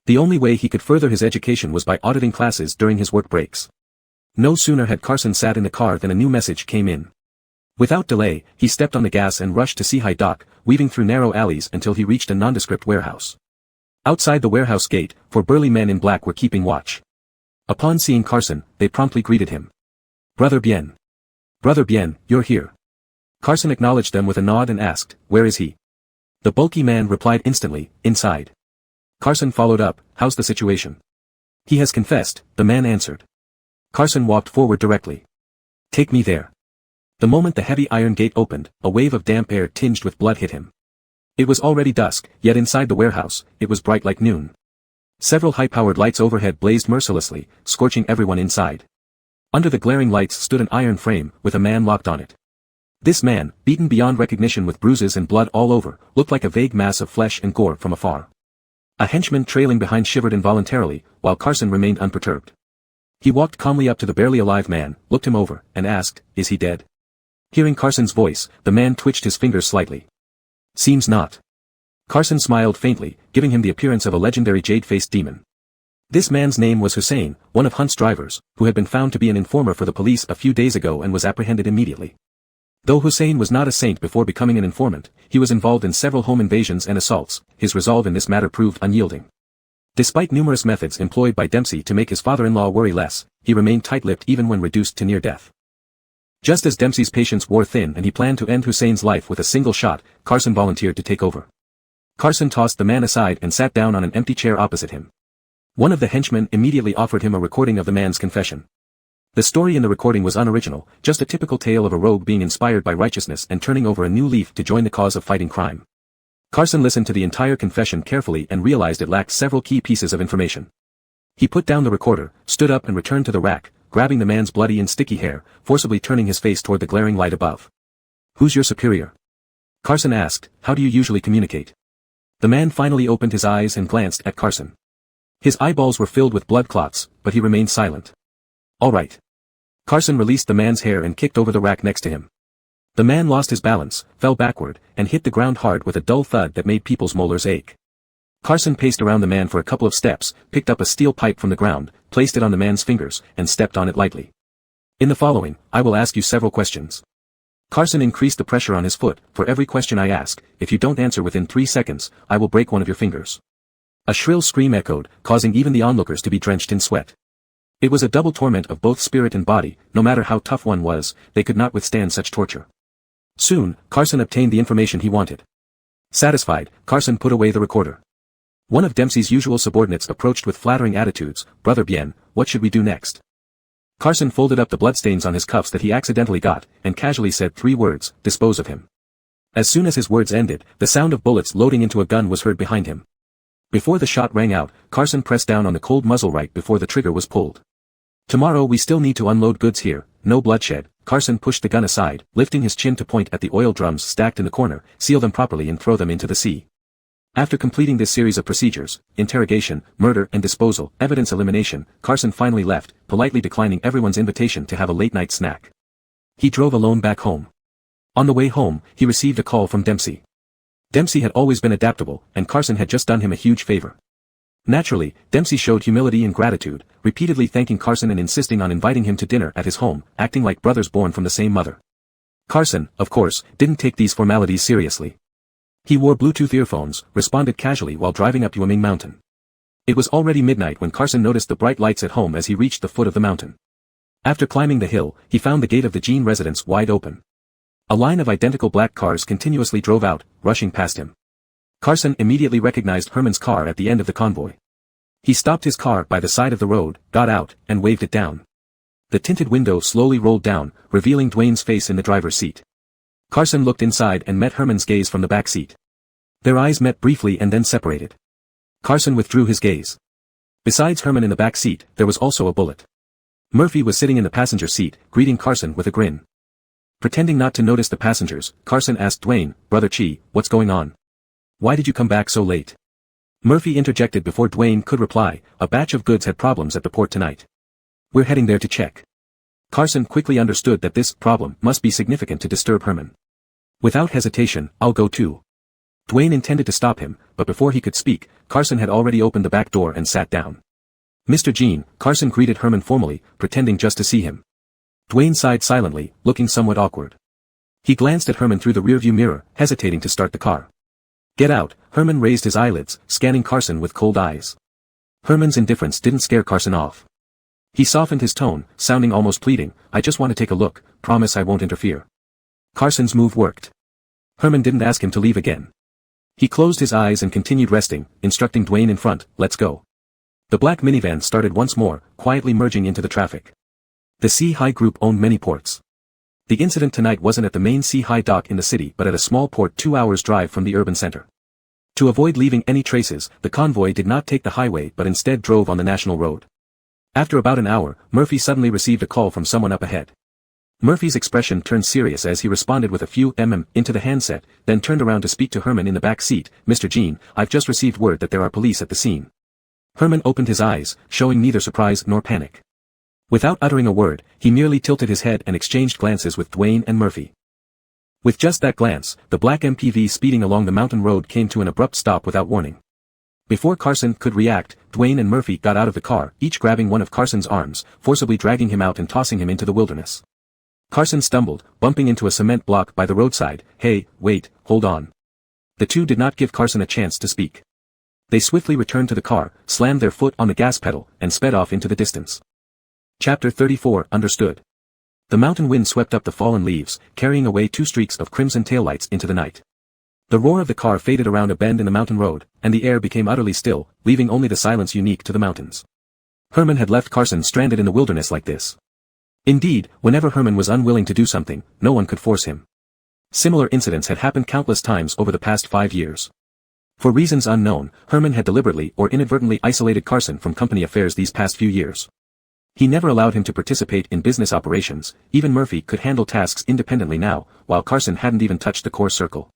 The only way he could further his education was by auditing classes during his work breaks. No sooner had Carson sat in the car than a new message came in. Without delay, he stepped on the gas and rushed to Seahai Dock, weaving through narrow alleys until he reached a nondescript warehouse. Outside the warehouse gate, 4 burly men in black were keeping watch. Upon seeing Carson, they promptly greeted him. Brother Bien. Brother Bien, you're here. Carson acknowledged them with a nod and asked, where is he? The bulky man replied instantly, inside. Carson followed up, how's the situation? He has confessed, the man answered. Carson walked forward directly. Take me there. The moment the heavy iron gate opened, a wave of damp air tinged with blood hit him. It was already dusk, yet inside the warehouse, it was bright like noon. Several high-powered lights overhead blazed mercilessly, scorching everyone inside. Under the glaring lights stood an iron frame, with a man locked on it. This man, beaten beyond recognition with bruises and blood all over, looked like a vague mass of flesh and gore from afar. A henchman trailing behind shivered involuntarily, while Carson remained unperturbed. He walked calmly up to the barely alive man, looked him over, and asked, is he dead? Hearing Carson's voice, the man twitched his fingers slightly. Seems not. Carson smiled faintly, giving him the appearance of a legendary jade-faced demon. This man's name was Hussein, one of Hunt's drivers, who had been found to be an informer for the police a few days ago and was apprehended immediately. Though Hussein was not a saint before becoming an informant, he was involved in several home invasions and assaults. His resolve in this matter proved unyielding. Despite numerous methods employed by Dempsey to make his father-in-law worry less, he remained tight-lipped even when reduced to near death. Just as Dempsey's patience wore thin and he planned to end Hussein's life with a single shot, Carson volunteered to take over. Carson tossed the man aside and sat down on an empty chair opposite him. One of the henchmen immediately offered him a recording of the man's confession. The story in the recording was unoriginal, just a typical tale of a rogue being inspired by righteousness and turning over a new leaf to join the cause of fighting crime. Carson listened to the entire confession carefully and realized it lacked several key pieces of information. He put down the recorder, stood up and returned to the rack, grabbing the man's bloody and sticky hair, forcibly turning his face toward the glaring light above. Who's your superior? Carson asked, how do you usually communicate? The man finally opened his eyes and glanced at Carson. His eyeballs were filled with blood clots, but he remained silent. All right. Carson released the man's hair and kicked over the rack next to him. The man lost his balance, fell backward, and hit the ground hard with a dull thud that made people's molars ache. Carson paced around the man for a couple of steps, picked up a steel pipe from the ground, placed it on the man's fingers, and stepped on it lightly. In the following, I will ask you several questions. Carson increased the pressure on his foot. For every question I ask, if you don't answer within 3 seconds, I will break one of your fingers. A shrill scream echoed, causing even the onlookers to be drenched in sweat. It was a double torment of both spirit and body. No matter how tough one was, they could not withstand such torture. Soon, Carson obtained the information he wanted. Satisfied, Carson put away the recorder. One of Dempsey's usual subordinates approached with flattering attitudes. Brother Bien, what should we do next? Carson folded up the bloodstains on his cuffs that he accidentally got, and casually said 3 words, dispose of him. As soon as his words ended, the sound of bullets loading into a gun was heard behind him. Before the shot rang out, Carson pressed down on the cold muzzle right before the trigger was pulled. Tomorrow we still need to unload goods here, no bloodshed. Carson pushed the gun aside, lifting his chin to point at the oil drums stacked in the corner, seal them properly and throw them into the sea. After completing this series of procedures, interrogation, murder and disposal, evidence elimination, Carson finally left, politely declining everyone's invitation to have a late-night snack. He drove alone back home. On the way home, he received a call from Dempsey. Dempsey had always been adaptable, and Carson had just done him a huge favor. Naturally, Dempsey showed humility and gratitude, repeatedly thanking Carson and insisting on inviting him to dinner at his home, acting like brothers born from the same mother. Carson, of course, didn't take these formalities seriously. He wore Bluetooth earphones, responded casually while driving up Unyielding Mountain. It was already midnight when Carson noticed the bright lights at home as he reached the foot of the mountain. After climbing the hill, he found the gate of the Jean residence wide open. A line of identical black cars continuously drove out, rushing past him. Carson immediately recognized Herman's car at the end of the convoy. He stopped his car by the side of the road, got out, and waved it down. The tinted window slowly rolled down, revealing Dwayne's face in the driver's seat. Carson looked inside and met Herman's gaze from the back seat. Their eyes met briefly and then separated. Carson withdrew his gaze. Besides Herman in the back seat, there was also a bullet. Murphy was sitting in the passenger seat, greeting Carson with a grin. Pretending not to notice the passengers, Carson asked Dwayne, "Brother Chi, what's going on? Why did you come back so late?" Murphy interjected before Dwayne could reply, "A batch of goods had problems at the port tonight. We're heading there to check." Carson quickly understood that this problem must be significant to disturb Herman. Without hesitation, "I'll go too." Dwayne intended to stop him, but before he could speak, Carson had already opened the back door and sat down. "Mr. Jean," Carson greeted Herman formally, pretending just to see him. Dwayne sighed silently, looking somewhat awkward. He glanced at Herman through the rearview mirror, hesitating to start the car. "Get out," Herman raised his eyelids, scanning Carson with cold eyes. Herman's indifference didn't scare Carson off. He softened his tone, sounding almost pleading, "I just want to take a look, promise I won't interfere." Carson's move worked. Herman didn't ask him to leave again. He closed his eyes and continued resting, instructing Dwayne in front, "Let's go." The black minivan started once more, quietly merging into the traffic. The Sea High Group owned many ports. The incident tonight wasn't at the main Sea High dock in the city but at a small port 2 hours' drive from the urban center. To avoid leaving any traces, the convoy did not take the highway but instead drove on the national road. After about an hour, Murphy suddenly received a call from someone up ahead. Murphy's expression turned serious as he responded with a few into the handset, then turned around to speak to Herman in the back seat. "Mr. Jean, I've just received word that there are police at the scene." Herman opened his eyes, showing neither surprise nor panic. Without uttering a word, he merely tilted his head and exchanged glances with Dwayne and Murphy. With just that glance, the black MPV speeding along the mountain road came to an abrupt stop without warning. Before Carson could react, Dwayne and Murphy got out of the car, each grabbing one of Carson's arms, forcibly dragging him out and tossing him into the wilderness. Carson stumbled, bumping into a cement block by the roadside. "Hey, wait, hold on." The two did not give Carson a chance to speak. They swiftly returned to the car, slammed their foot on the gas pedal, and sped off into the distance. Chapter 34 Understood. The mountain wind swept up the fallen leaves, carrying away 2 streaks of crimson taillights into the night. The roar of the car faded around a bend in the mountain road, and the air became utterly still, leaving only the silence unique to the mountains. Herman had left Carson stranded in the wilderness like this. Indeed, whenever Herman was unwilling to do something, no one could force him. Similar incidents had happened countless times over the past 5 years. For reasons unknown, Herman had deliberately or inadvertently isolated Carson from company affairs these past few years. He never allowed him to participate in business operations. Even Murphy could handle tasks independently now, while Carson hadn't even touched the core circle.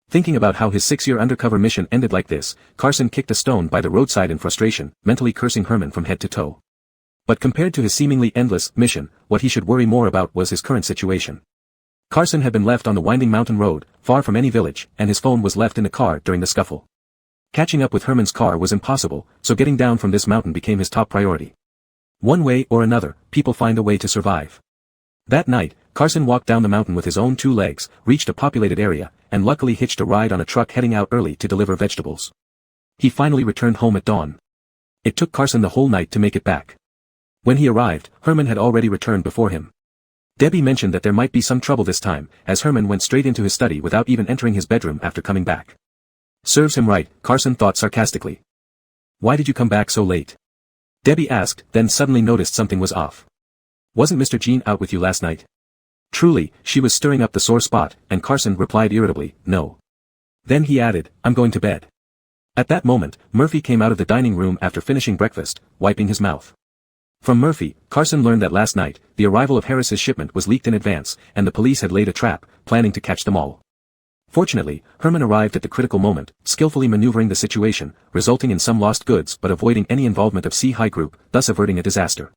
Thinking about how his 6-year undercover mission ended like this, Carson kicked a stone by the roadside in frustration, mentally cursing Herman from head to toe. But compared to his seemingly endless mission, what he should worry more about was his current situation. Carson had been left on the winding mountain road, far from any village, and his phone was left in the car during the scuffle. Catching up with Herman's car was impossible, so getting down from this mountain became his top priority. One way or another, people find a way to survive. That night, Carson walked down the mountain with his own 2 legs, reached a populated area, and luckily hitched a ride on a truck heading out early to deliver vegetables. He finally returned home at dawn. It took Carson the whole night to make it back. When he arrived, Herman had already returned before him. Debbie mentioned that there might be some trouble this time, as Herman went straight into his study without even entering his bedroom after coming back. "Serves him right," Carson thought sarcastically. "Why did you come back so late?" Debbie asked, then suddenly noticed something was off. "Wasn't Mr. Jean out with you last night?" Truly, she was stirring up the sore spot, and Carson replied irritably, "No." Then he added, "I'm going to bed." At that moment, Murphy came out of the dining room after finishing breakfast, wiping his mouth. From Murphy, Carson learned that last night, the arrival of Harris's shipment was leaked in advance, and the police had laid a trap, planning to catch them all. Fortunately, Herman arrived at the critical moment, skillfully maneuvering the situation, resulting in some lost goods but avoiding any involvement of C-High Group, thus averting a disaster.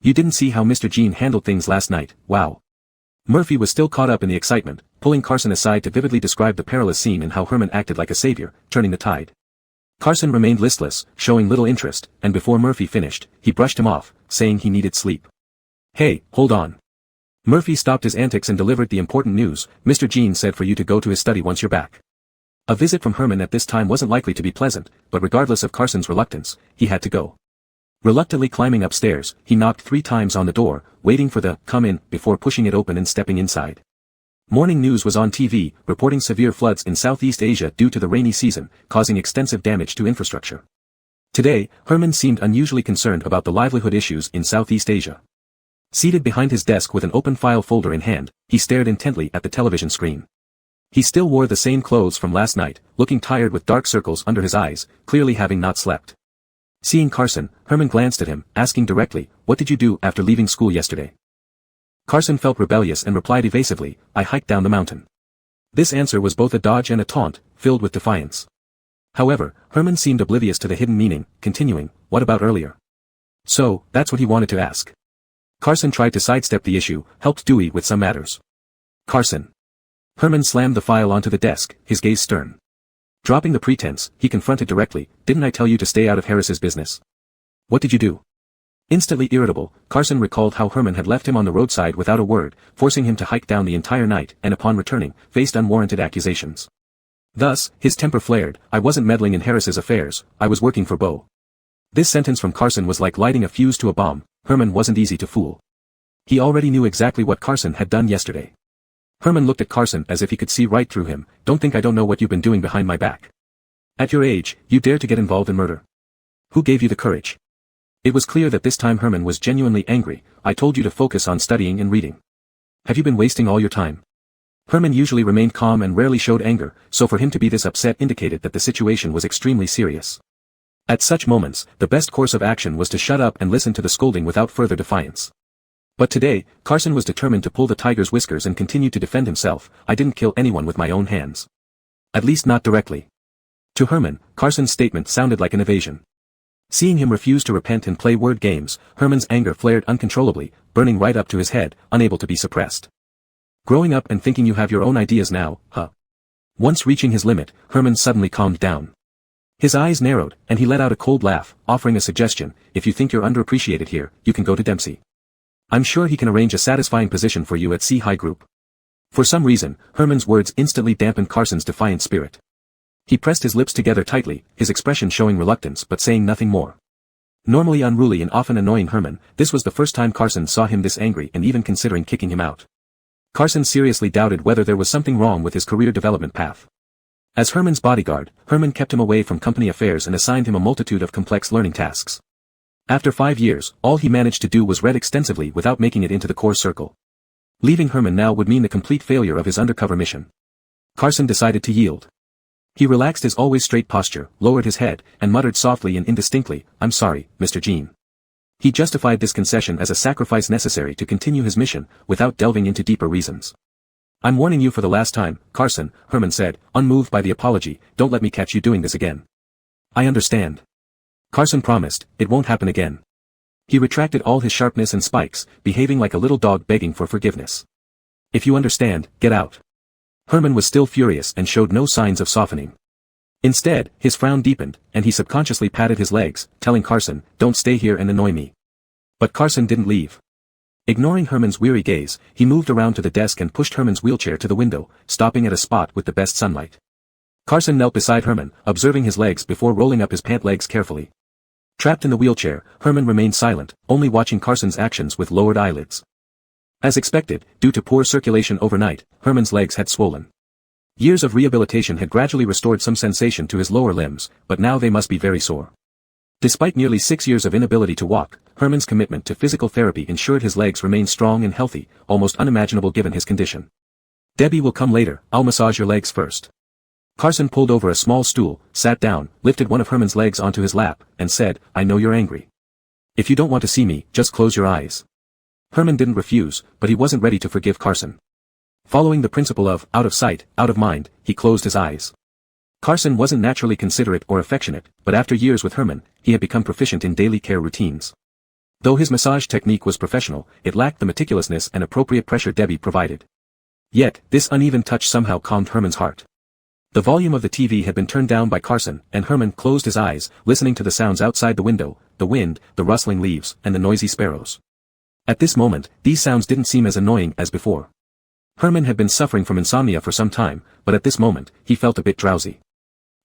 You didn't see how Mr. Jean handled things last night, wow. Murphy was still caught up in the excitement, pulling Carson aside to vividly describe the perilous scene and how Herman acted like a savior, turning the tide. Carson remained listless, showing little interest, and before Murphy finished, he brushed him off, saying he needed sleep. Hey, hold on. Murphy stopped his antics and delivered the important news. Mr. Jean said for you to go to his study once you're back. A visit from Herman at this time wasn't likely to be pleasant, but regardless of Carson's reluctance, he had to go. Reluctantly climbing upstairs, he knocked 3 times on the door, waiting for the "come in" before pushing it open and stepping inside. Morning news was on TV, reporting severe floods in Southeast Asia due to the rainy season, causing extensive damage to infrastructure. Today, Herman seemed unusually concerned about the livelihood issues in Southeast Asia. Seated behind his desk with an open file folder in hand, he stared intently at the television screen. He still wore the same clothes from last night, looking tired with dark circles under his eyes, clearly having not slept. Seeing Carson, Herman glanced at him, asking directly, "What did you do after leaving school yesterday?" Carson felt rebellious and replied evasively, "I hiked down the mountain." This answer was both a dodge and a taunt, filled with defiance. However, Herman seemed oblivious to the hidden meaning, continuing, "What about earlier?" So, that's what he wanted to ask. Carson tried to sidestep the issue, helped Dewey with some matters. Carson. Herman slammed the file onto the desk, his gaze stern. Dropping the pretense, he confronted directly, "Didn't I tell you to stay out of Harris's business? What did you do?" Instantly irritable, Carson recalled how Herman had left him on the roadside without a word, forcing him to hike down the entire night, and upon returning, faced unwarranted accusations. Thus, his temper flared, "I wasn't meddling in Harris's affairs, I was working for Bo." This sentence from Carson was like lighting a fuse to a bomb. Herman wasn't easy to fool. He already knew exactly what Carson had done yesterday. Herman looked at Carson as if he could see right through him. "Don't think I don't know what you've been doing behind my back. At your age, you dare to get involved in murder. Who gave you the courage?" It was clear that this time Herman was genuinely angry. "I told you to focus on studying and reading. Have you been wasting all your time?" Herman usually remained calm and rarely showed anger, so for him to be this upset indicated that the situation was extremely serious. At such moments, the best course of action was to shut up and listen to the scolding without further defiance. But today, Carson was determined to pull the tiger's whiskers and continue to defend himself. "I didn't kill anyone with my own hands. At least not directly." To Herman, Carson's statement sounded like an evasion. Seeing him refuse to repent and play word games, Herman's anger flared uncontrollably, burning right up to his head, unable to be suppressed. "Growing up and thinking you have your own ideas now, huh?" Once reaching his limit, Herman suddenly calmed down. His eyes narrowed, and he let out a cold laugh, offering a suggestion, "If you think you're underappreciated here, you can go to Dempsey. I'm sure he can arrange a satisfying position for you at C-High Group." For some reason, Herman's words instantly dampened Carson's defiant spirit. He pressed his lips together tightly, his expression showing reluctance but saying nothing more. Normally unruly and often annoying Herman, this was the first time Carson saw him this angry and even considering kicking him out. Carson seriously doubted whether there was something wrong with his career development path. As Herman's bodyguard, Herman kept him away from company affairs and assigned him a multitude of complex learning tasks. After 5 years, all he managed to do was read extensively without making it into the core circle. Leaving Herman now would mean the complete failure of his undercover mission. Carson decided to yield. He relaxed his always straight posture, lowered his head, and muttered softly and indistinctly, "I'm sorry, Mr. Jean." He justified this concession as a sacrifice necessary to continue his mission, without delving into deeper reasons. "I'm warning you for the last time, Carson," Herman said, unmoved by the apology, "don't let me catch you doing this again." "I understand." Carson promised, "It won't happen again." He retracted all his sharpness and spikes, behaving like a little dog begging for forgiveness. "If you understand, get out." Herman was still furious and showed no signs of softening. Instead, his frown deepened, and he subconsciously patted his legs, telling Carson, "Don't stay here and annoy me." But Carson didn't leave. Ignoring Herman's weary gaze, he moved around to the desk and pushed Herman's wheelchair to the window, stopping at a spot with the best sunlight. Carson knelt beside Herman, observing his legs before rolling up his pant legs carefully. Trapped in the wheelchair, Herman remained silent, only watching Carson's actions with lowered eyelids. As expected, due to poor circulation overnight, Herman's legs had swollen. Years of rehabilitation had gradually restored some sensation to his lower limbs, but now they must be very sore. Despite nearly 6 years of inability to walk, Herman's commitment to physical therapy ensured his legs remained strong and healthy, almost unimaginable given his condition. "Debbie will come later, I'll massage your legs first." Carson pulled over a small stool, sat down, lifted one of Herman's legs onto his lap, and said, "I know you're angry. If you don't want to see me, just close your eyes. Herman didn't refuse, but he wasn't ready to forgive Carson. Following the principle of out of sight, out of mind, he closed his eyes. Carson wasn't naturally considerate or affectionate, but after years with Herman, he had become proficient in daily care routines. Though his massage technique was professional, it lacked the meticulousness and appropriate pressure Debbie provided. Yet, this uneven touch somehow calmed Herman's heart. The volume of the TV had been turned down by Carson, and Herman closed his eyes, listening to the sounds outside the window, the wind, the rustling leaves, and the noisy sparrows. At this moment, these sounds didn't seem as annoying as before. Herman had been suffering from insomnia for some time, but at this moment, he felt a bit drowsy.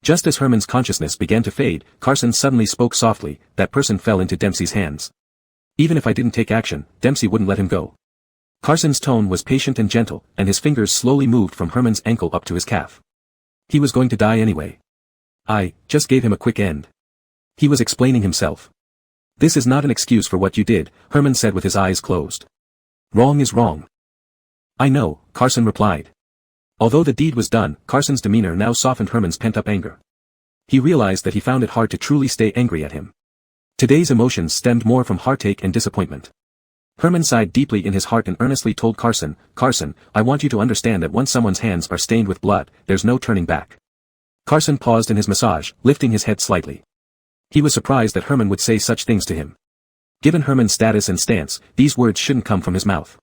Just as Herman's consciousness began to fade, Carson suddenly spoke softly. That person fell into Dempsey's hands. Even if I didn't take action, Dempsey wouldn't let him go. Carson's tone was patient and gentle, and his fingers slowly moved from Herman's ankle up to his calf. He was going to die anyway. I just gave him a quick end. He was explaining himself. This is not an excuse for what you did, Herman said with his eyes closed. Wrong is wrong. I know, Carson replied. Although the deed was done, Carson's demeanor now softened Herman's pent-up anger. He realized that he found it hard to truly stay angry at him. Today's emotions stemmed more from heartache and disappointment. Herman sighed deeply in his heart and earnestly told Carson, Carson, I want you to understand that once someone's hands are stained with blood, there's no turning back. Carson paused in his massage, lifting his head slightly. He was surprised that Herman would say such things to him. Given Herman's status and stance, these words shouldn't come from his mouth.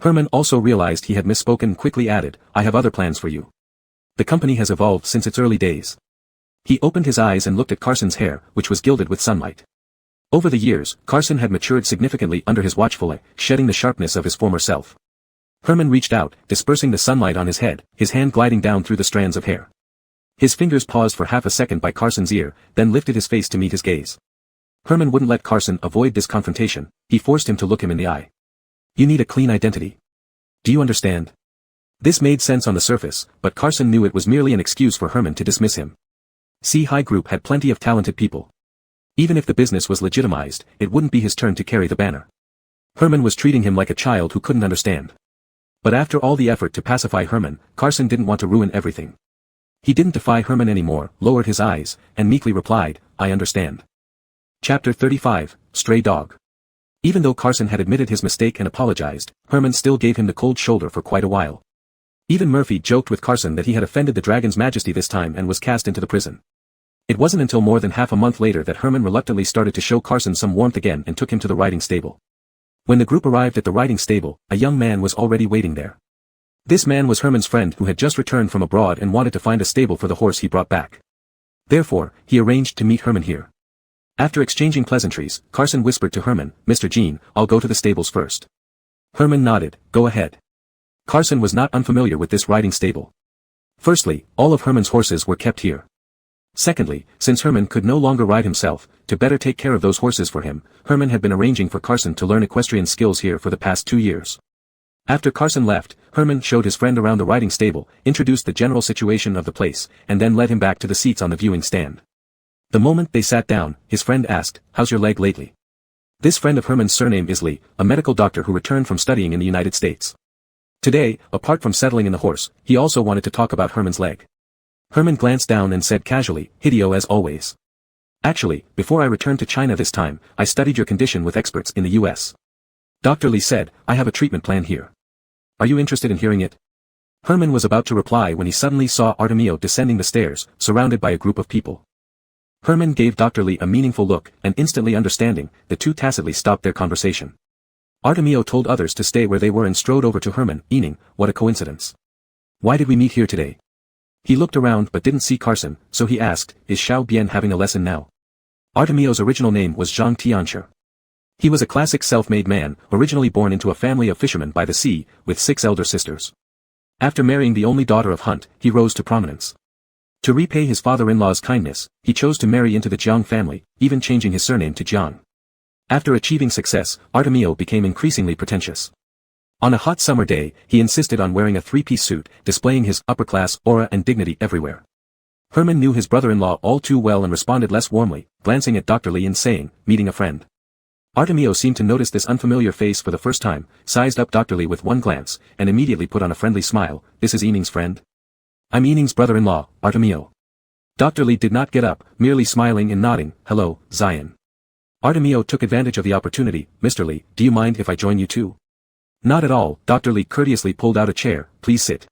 Herman also realized he had misspoken and quickly added, I have other plans for you. The company has evolved since its early days. He opened his eyes and looked at Carson's hair, which was gilded with sunlight. Over the years, Carson had matured significantly under his watchful eye, shedding the sharpness of his former self. Herman reached out, dispersing the sunlight on his head, his hand gliding down through the strands of hair. His fingers paused for half a second by Carson's ear, then lifted his face to meet his gaze. Herman wouldn't let Carson avoid this confrontation, he forced him to look him in the eye. You need a clean identity. Do you understand? This made sense on the surface, but Carson knew it was merely an excuse for Herman to dismiss him. C-High Group had plenty of talented people. Even if the business was legitimized, it wouldn't be his turn to carry the banner. Herman was treating him like a child who couldn't understand. But after all the effort to pacify Herman, Carson didn't want to ruin everything. He didn't defy Herman anymore, lowered his eyes, and meekly replied, I understand. Chapter 35, Stray Dog. Even though Carson had admitted his mistake and apologized, Herman still gave him the cold shoulder for quite a while. Even Murphy joked with Carson that he had offended the Dragon's Majesty this time and was cast into the prison. It wasn't until more than half a month later that Herman reluctantly started to show Carson some warmth again and took him to the riding stable. When the group arrived at the riding stable, a young man was already waiting there. This man was Herman's friend who had just returned from abroad and wanted to find a stable for the horse he brought back. Therefore, he arranged to meet Herman here. After exchanging pleasantries, Carson whispered to Herman, Mr. Jean, I'll go to the stables first. Herman nodded, go ahead. Carson was not unfamiliar with this riding stable. Firstly, all of Herman's horses were kept here. Secondly, since Herman could no longer ride himself, to better take care of those horses for him, Herman had been arranging for Carson to learn equestrian skills here for the past 2 years. After Carson left, Herman showed his friend around the riding stable, introduced the general situation of the place, and then led him back to the seats on the viewing stand. The moment they sat down, his friend asked, how's your leg lately? This friend of Herman's surname is Lee, a medical doctor who returned from studying in the United States. Today, apart from settling in the horse, he also wanted to talk about Herman's leg. Herman glanced down and said casually, Hideo as always. Actually, before I returned to China this time, I studied your condition with experts in the US. Dr. Lee said, I have a treatment plan here. Are you interested in hearing it? Herman was about to reply when he suddenly saw Artemio descending the stairs, surrounded by a group of people. Herman gave Dr. Lee a meaningful look, and instantly understanding, the two tacitly stopped their conversation. Artemio told others to stay where they were and strode over to Herman, meaning, what a coincidence. Why did we meet here today? He looked around but didn't see Carson, so he asked, is Xiao Bian having a lesson now? Artemio's original name was Zhang Tianshi. He was a classic self-made man, originally born into a family of fishermen by the sea, with 6 elder sisters. After marrying the only daughter of Hunt, he rose to prominence. To repay his father-in-law's kindness, he chose to marry into the Jiang family, even changing his surname to Jiang. After achieving success, Artemio became increasingly pretentious. On a hot summer day, he insisted on wearing a 3-piece suit, displaying his upper-class aura and dignity everywhere. Herman knew his brother-in-law all too well and responded less warmly, glancing at Dr. Lee and saying, meeting a friend. Artemio seemed to notice this unfamiliar face for the first time, sized up Dr. Lee with one glance, and immediately put on a friendly smile, this is Ening's friend? I'm Ening's brother-in-law, Artemio. Dr. Lee did not get up, merely smiling and nodding, hello, Zion. Artemio took advantage of the opportunity. Mr. Lee, do you mind if I join you too? Not at all. Dr. Lee courteously pulled out a chair. Please sit.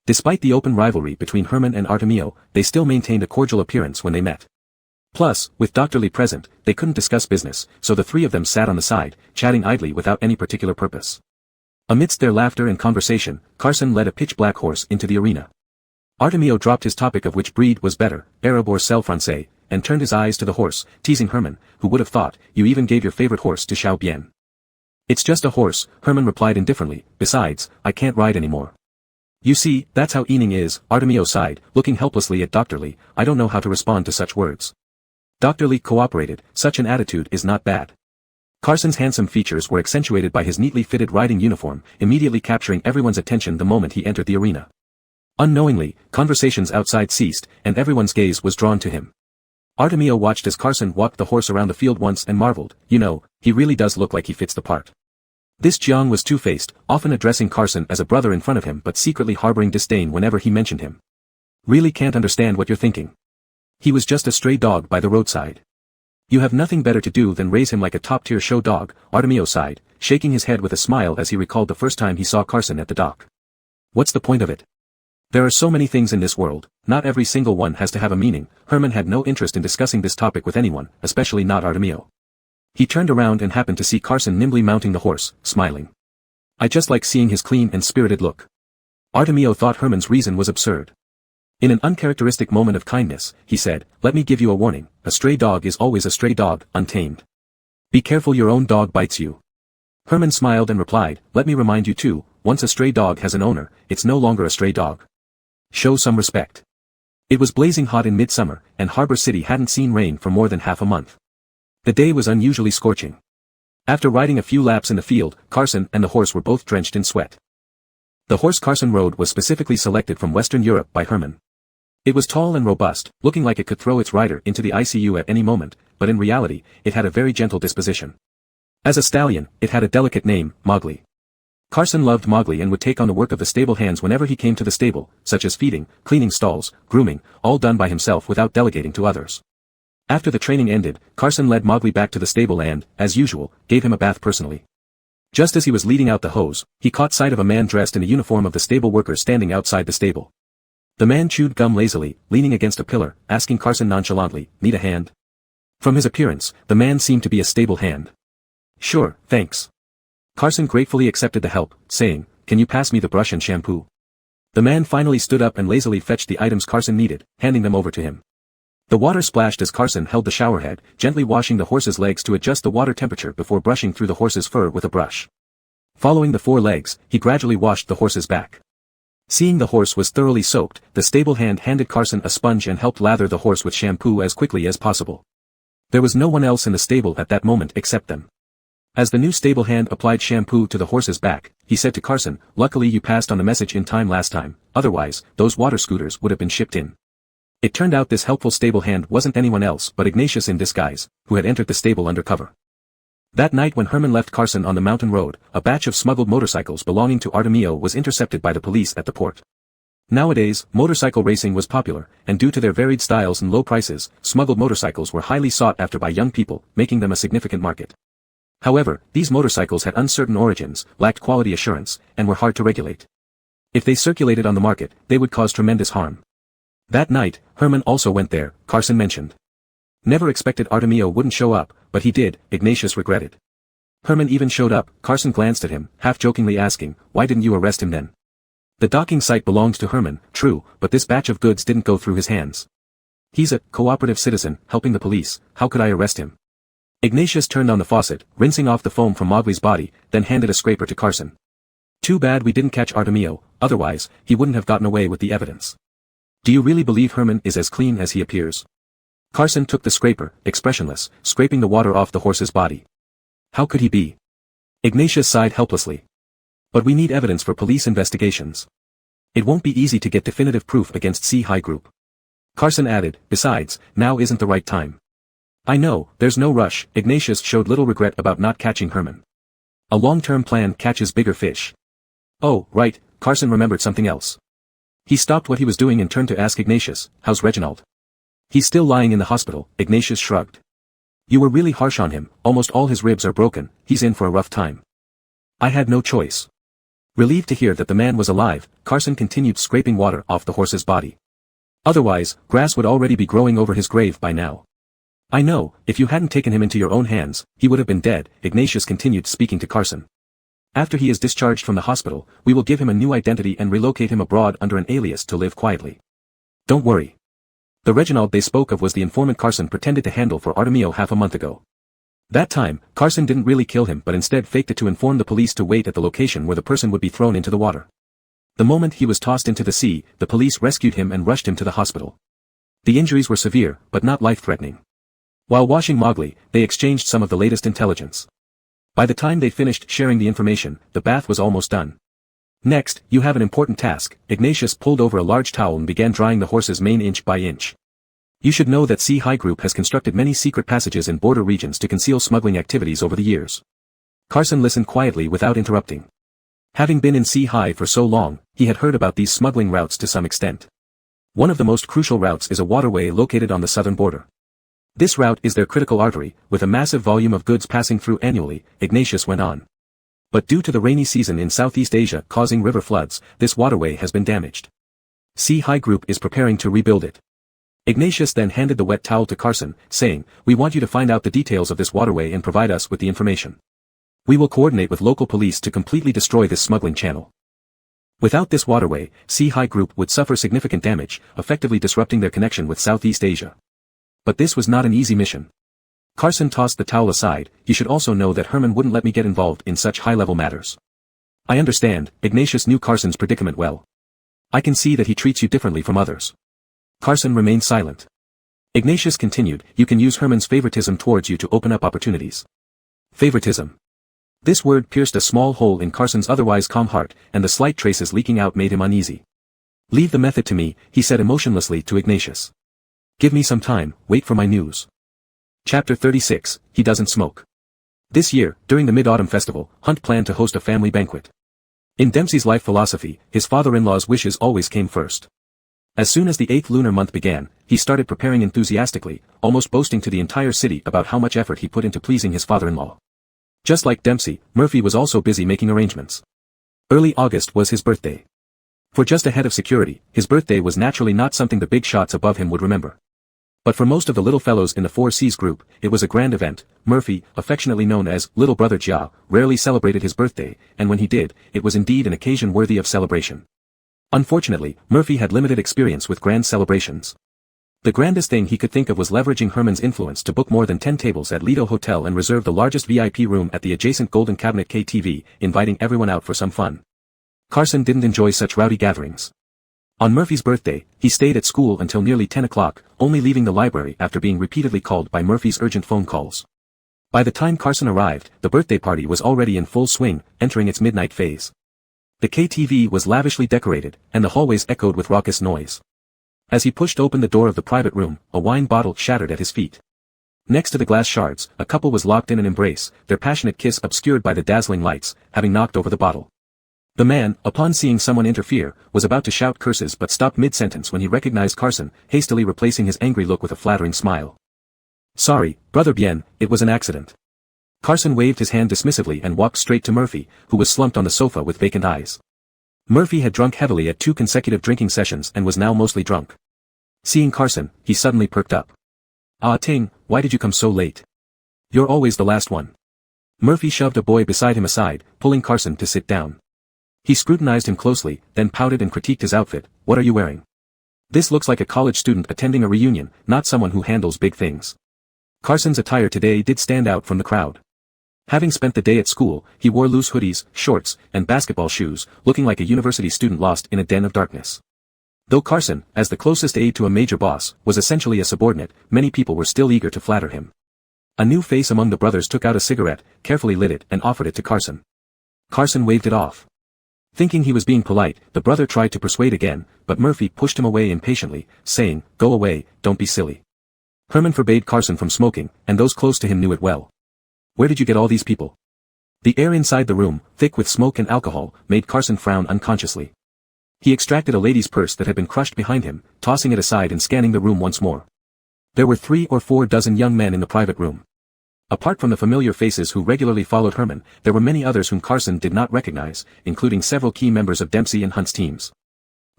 Despite the open rivalry between Herman and Artemio, they still maintained a cordial appearance when they met. Plus, with Dr. Lee present, they couldn't discuss business, so the three of them sat on the side, chatting idly without any particular purpose. Amidst their laughter and conversation, Carson led a pitch-black horse into the arena. Artemio dropped his topic of which breed was better, Arab or Celle Francais, and turned his eyes to the horse, teasing Herman, who would have thought, you even gave your favorite horse to Xiao Bian. It's just a horse, Herman replied indifferently, besides, I can't ride anymore. You see, that's how Ening is, Artemio sighed, looking helplessly at Dr. Lee, I don't know how to respond to such words. Dr. Lee cooperated, such an attitude is not bad. Carson's handsome features were accentuated by his neatly fitted riding uniform, immediately capturing everyone's attention the moment he entered the arena. Unknowingly, conversations outside ceased, and everyone's gaze was drawn to him. Artemio watched as Carson walked the horse around the field once and marveled, you know, he really does look like he fits the part. This Jiang was two-faced, often addressing Carson as a brother in front of him but secretly harboring disdain whenever he mentioned him. Really can't understand what you're thinking. He was just a stray dog by the roadside. You have nothing better to do than raise him like a top-tier show dog, Artemio sighed, shaking his head with a smile as he recalled the first time he saw Carson at the dock. What's the point of it? There are so many things in this world, not every single one has to have a meaning. Herman had no interest in discussing this topic with anyone, especially not Artemio. He turned around and happened to see Carson nimbly mounting the horse, smiling. I just like seeing his clean and spirited look. Artemio thought Herman's reason was absurd. In an uncharacteristic moment of kindness, he said, let me give you a warning, a stray dog is always a stray dog, untamed. Be careful your own dog bites you. Herman smiled and replied, let me remind you too, once a stray dog has an owner, it's no longer a stray dog. Show some respect. It was blazing hot in midsummer, and Harbor City hadn't seen rain for more than half a month. The day was unusually scorching. After riding a few laps in the field, Carson and the horse were both drenched in sweat. The horse Carson rode was specifically selected from Western Europe by Herman. It was tall and robust, looking like it could throw its rider into the ICU at any moment, but in reality, it had a very gentle disposition. As a stallion, it had a delicate name, Mowgli. Carson loved Mowgli and would take on the work of the stable hands whenever he came to the stable, such as feeding, cleaning stalls, grooming, all done by himself without delegating to others. After the training ended, Carson led Mowgli back to the stable and, as usual, gave him a bath personally. Just as he was leading out the hose, he caught sight of a man dressed in the uniform of the stable workers standing outside the stable. The man chewed gum lazily, leaning against a pillar, asking Carson nonchalantly, need a hand? From his appearance, the man seemed to be a stable hand. Sure, thanks. Carson gratefully accepted the help, saying, can you pass me the brush and shampoo? The man finally stood up and lazily fetched the items Carson needed, handing them over to him. The water splashed as Carson held the shower head, gently washing the horse's legs to adjust the water temperature before brushing through the horse's fur with a brush. Following the 4 legs, he gradually washed the horse's back. Seeing the horse was thoroughly soaked, the stable hand handed Carson a sponge and helped lather the horse with shampoo as quickly as possible. There was no one else in the stable at that moment except them. As the new stable hand applied shampoo to the horse's back, he said to Carson, luckily you passed on the message in time last time, otherwise, those water scooters would have been shipped in. It turned out this helpful stable hand wasn't anyone else but Ignatius in disguise, who had entered the stable undercover. That night when Herman left Carson on the mountain road, a batch of smuggled motorcycles belonging to Artemio was intercepted by the police at the port. Nowadays, motorcycle racing was popular, and due to their varied styles and low prices, smuggled motorcycles were highly sought after by young people, making them a significant market. However, these motorcycles had uncertain origins, lacked quality assurance, and were hard to regulate. If they circulated on the market, they would cause tremendous harm. That night, Herman also went there, Carson mentioned. Never expected Artemio wouldn't show up, but he did, Ignatius regretted. Herman even showed up, Carson glanced at him, half-jokingly asking, why didn't you arrest him then? The docking site belonged to Herman, true, but this batch of goods didn't go through his hands. He's a cooperative citizen, helping the police, how could I arrest him? Ignatius turned on the faucet, rinsing off the foam from Mowgli's body, then handed a scraper to Carson. Too bad we didn't catch Artemio, otherwise, he wouldn't have gotten away with the evidence. Do you really believe Herman is as clean as he appears? Carson took the scraper, expressionless, scraping the water off the horse's body. How could he be? Ignatius sighed helplessly. But we need evidence for police investigations. It won't be easy to get definitive proof against C-High Group. Carson added, besides, now isn't the right time. I know, there's no rush, Ignatius showed little regret about not catching Herman. A long-term plan catches bigger fish. Oh, right, Carson remembered something else. He stopped what he was doing and turned to ask Ignatius, how's Reginald? He's still lying in the hospital, Ignatius shrugged. You were really harsh on him, almost all his ribs are broken, he's in for a rough time. I had no choice. Relieved to hear that the man was alive, Carson continued scraping water off the horse's body. Otherwise, grass would already be growing over his grave by now. I know, if you hadn't taken him into your own hands, he would have been dead, Ignatius continued speaking to Carson. After he is discharged from the hospital, we will give him a new identity and relocate him abroad under an alias to live quietly. Don't worry. The Reginald they spoke of was the informant Carson pretended to handle for Artemio half a month ago. That time, Carson didn't really kill him but instead faked it to inform the police to wait at the location where the person would be thrown into the water. The moment he was tossed into the sea, the police rescued him and rushed him to the hospital. The injuries were severe, but not life-threatening. While washing Mowgli, they exchanged some of the latest intelligence. By the time they finished sharing the information, the bath was almost done. Next, you have an important task. Ignatius pulled over a large towel and began drying the horse's mane inch by inch. You should know that Sea High Group has constructed many secret passages in border regions to conceal smuggling activities over the years. Carson listened quietly without interrupting. Having been in Sea High for so long, he had heard about these smuggling routes to some extent. One of the most crucial routes is a waterway located on the southern border. This route is their critical artery, with a massive volume of goods passing through annually, Ignatius went on. But due to the rainy season in Southeast Asia causing river floods, this waterway has been damaged. Sea High Group is preparing to rebuild it. Ignatius then handed the wet towel to Carson, saying, "We want you to find out the details of this waterway and provide us with the information. We will coordinate with local police to completely destroy this smuggling channel." Without this waterway, Sea High Group would suffer significant damage, effectively disrupting their connection with Southeast Asia. But this was not an easy mission. Carson tossed the towel aside. "You should also know that Herman wouldn't let me get involved in such high-level matters." "I understand." Ignatius knew Carson's predicament well. "I can see that he treats you differently from others." Carson remained silent. Ignatius continued, "You can use Herman's favoritism towards you to open up opportunities." Favoritism. This word pierced a small hole in Carson's otherwise calm heart, and the slight traces leaking out made him uneasy. "Leave the method to me," he said emotionlessly to Ignatius. "Give me some time, wait for my news." Chapter 36, He Doesn't Smoke. This year, during the Mid-Autumn Festival, Hunt planned to host a family banquet. In Dempsey's life philosophy, his father-in-law's wishes always came first. As soon as the 8th lunar month began, he started preparing enthusiastically, almost boasting to the entire city about how much effort he put into pleasing his father-in-law. Just like Dempsey, Murphy was also busy making arrangements. Early August was his birthday. For just a head of security, his birthday was naturally not something the big shots above him would remember. But for most of the little fellows in the Four Seas group, it was a grand event. Murphy, affectionately known as Little Brother Jia, rarely celebrated his birthday, and when he did, it was indeed an occasion worthy of celebration. Unfortunately, Murphy had limited experience with grand celebrations. The grandest thing he could think of was leveraging Herman's influence to book more than 10 tables at Lido Hotel and reserve the largest VIP room at the adjacent Golden Cabinet KTV, inviting everyone out for some fun. Carson didn't enjoy such rowdy gatherings. On Murphy's birthday, he stayed at school until nearly 10 o'clock, only leaving the library after being repeatedly called by Murphy's urgent phone calls. By the time Carson arrived, the birthday party was already in full swing, entering its midnight phase. The KTV was lavishly decorated, and the hallways echoed with raucous noise. As he pushed open the door of the private room, a wine bottle shattered at his feet. Next to the glass shards, a couple was locked in an embrace, their passionate kiss obscured by the dazzling lights, having knocked over the bottle. The man, upon seeing someone interfere, was about to shout curses but stopped mid-sentence when he recognized Carson, hastily replacing his angry look with a flattering smile. "Sorry, Brother Bien, it was an accident." Carson waved his hand dismissively and walked straight to Murphy, who was slumped on the sofa with vacant eyes. Murphy had drunk heavily at 2 consecutive drinking sessions and was now mostly drunk. Seeing Carson, he suddenly perked up. "Ah Ting, why did you come so late? You're always the last one." Murphy shoved a boy beside him aside, pulling Carson to sit down. He scrutinized him closely, then pouted and critiqued his outfit. "What are you wearing? This looks like a college student attending a reunion, not someone who handles big things." Carson's attire today did stand out from the crowd. Having spent the day at school, he wore loose hoodies, shorts, and basketball shoes, looking like a university student lost in a den of darkness. Though Carson, as the closest aide to a major boss, was essentially a subordinate, many people were still eager to flatter him. A new face among the brothers took out a cigarette, carefully lit it and offered it to Carson. Carson waved it off. Thinking he was being polite, the brother tried to persuade again, but Murphy pushed him away impatiently, saying, "Go away, don't be silly." Herman forbade Carson from smoking, and those close to him knew it well. "Where did you get all these people?" The air inside the room, thick with smoke and alcohol, made Carson frown unconsciously. He extracted a lady's purse that had been crushed behind him, tossing it aside and scanning the room once more. There were 3 or 4 dozen young men in the private room. Apart from the familiar faces who regularly followed Herman, there were many others whom Carson did not recognize, including several key members of Dempsey and Hunt's teams.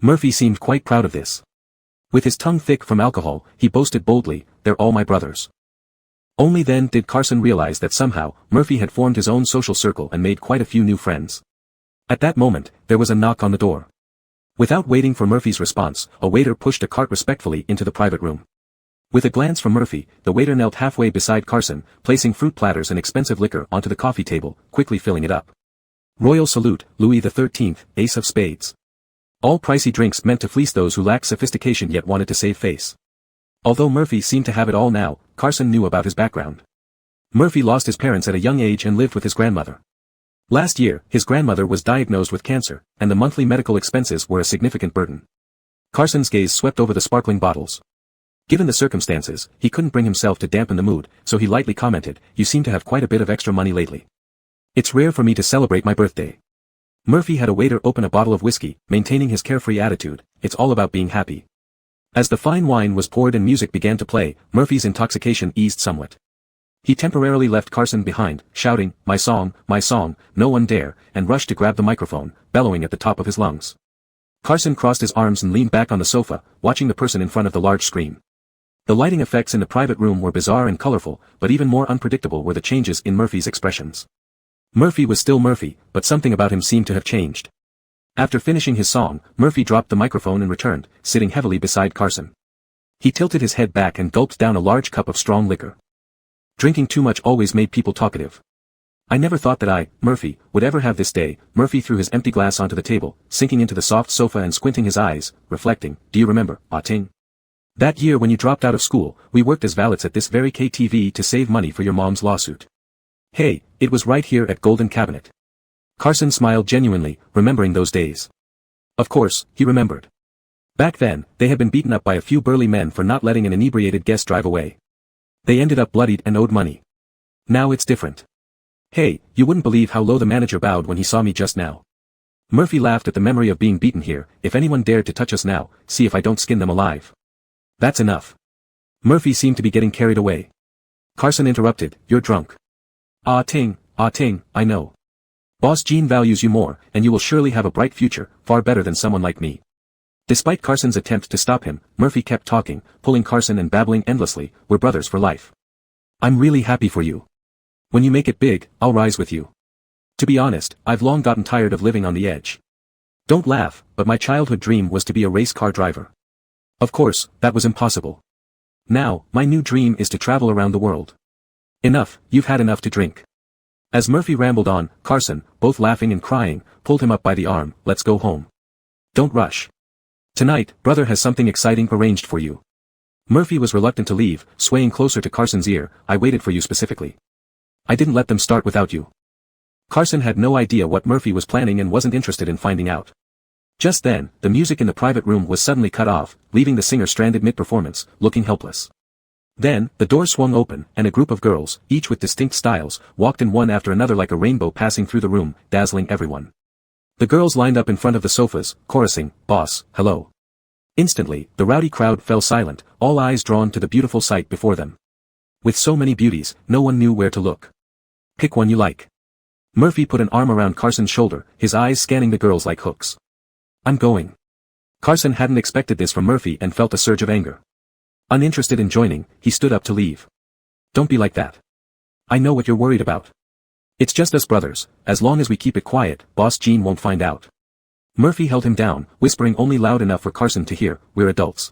Murphy seemed quite proud of this. With his tongue thick from alcohol, he boasted boldly, "They're all my brothers." Only then did Carson realize that somehow, Murphy had formed his own social circle and made quite a few new friends. At that moment, there was a knock on the door. Without waiting for Murphy's response, a waiter pushed a cart respectfully into the private room. With a glance from Murphy, the waiter knelt halfway beside Carson, placing fruit platters and expensive liquor onto the coffee table, quickly filling it up. Royal salute, Louis XIII, Ace of Spades. All pricey drinks meant to fleece those who lacked sophistication yet wanted to save face. Although Murphy seemed to have it all now, Carson knew about his background. Murphy lost his parents at a young age and lived with his grandmother. Last year, his grandmother was diagnosed with cancer, and the monthly medical expenses were a significant burden. Carson's gaze swept over the sparkling bottles. Given the circumstances, he couldn't bring himself to dampen the mood, so he lightly commented, "You seem to have quite a bit of extra money lately. It's rare for me to celebrate my birthday." Murphy had a waiter open a bottle of whiskey, maintaining his carefree attitude, "It's all about being happy." As the fine wine was poured and music began to play, Murphy's intoxication eased somewhat. He temporarily left Carson behind, shouting, my song, no one dare," and rushed to grab the microphone, bellowing at the top of his lungs. Carson crossed his arms and leaned back on the sofa, watching the person in front of the large screen. The lighting effects in the private room were bizarre and colorful, but even more unpredictable were the changes in Murphy's expressions. Murphy was still Murphy, but something about him seemed to have changed. After finishing his song, Murphy dropped the microphone and returned, sitting heavily beside Carson. He tilted his head back and gulped down a large cup of strong liquor. Drinking too much always made people talkative. "I never thought that I, Murphy, would ever have this day." Murphy threw his empty glass onto the table, sinking into the soft sofa and squinting his eyes, reflecting, "Do you remember, Ah Ting? That year when you dropped out of school, we worked as valets at this very KTV to save money for your mom's lawsuit. Hey, it was right here at Golden Cabinet." Carson smiled genuinely, remembering those days. Of course, he remembered. Back then, they had been beaten up by a few burly men for not letting an inebriated guest drive away. They ended up bloodied and owed money. Now it's different. "Hey, you wouldn't believe how low the manager bowed when he saw me just now." Murphy laughed at the memory of being beaten here. "If anyone dared to touch us now, see if I don't skin them alive." "That's enough." Murphy seemed to be getting carried away. Carson interrupted, "You're drunk." Ah Ting, I know. Boss Gene values you more, and you will surely have a bright future, far better than someone like me." Despite Carson's attempt to stop him, Murphy kept talking, pulling Carson and babbling endlessly, "We're brothers for life. I'm really happy for you. When you make it big, I'll rise with you. To be honest, I've long gotten tired of living on the edge. Don't laugh, but my childhood dream was to be a race car driver. Of course, that was impossible. Now, my new dream is to travel around the world. Enough, you've had enough to drink." As Murphy rambled on, Carson, both laughing and crying, pulled him up by the arm, "Let's go home. Don't rush. Tonight, brother has something exciting arranged for you." Murphy was reluctant to leave, swaying closer to Carson's ear, "I waited for you specifically. I didn't let them start without you." Carson had no idea what Murphy was planning and wasn't interested in finding out. Just then, the music in the private room was suddenly cut off, leaving the singer stranded mid-performance, looking helpless. Then, the door swung open, and a group of girls, each with distinct styles, walked in one after another like a rainbow passing through the room, dazzling everyone. The girls lined up in front of the sofas, chorusing, "Boss, hello." Instantly, the rowdy crowd fell silent, all eyes drawn to the beautiful sight before them. With so many beauties, no one knew where to look. "Pick one you like." Murphy put an arm around Carson's shoulder, his eyes scanning the girls like hooks. "I'm going." Carson hadn't expected this from Murphy and felt a surge of anger. Uninterested in joining, he stood up to leave. "Don't be like that. I know what you're worried about. It's just us brothers, as long as we keep it quiet, Boss Gene won't find out." Murphy held him down, whispering only loud enough for Carson to hear, "We're adults.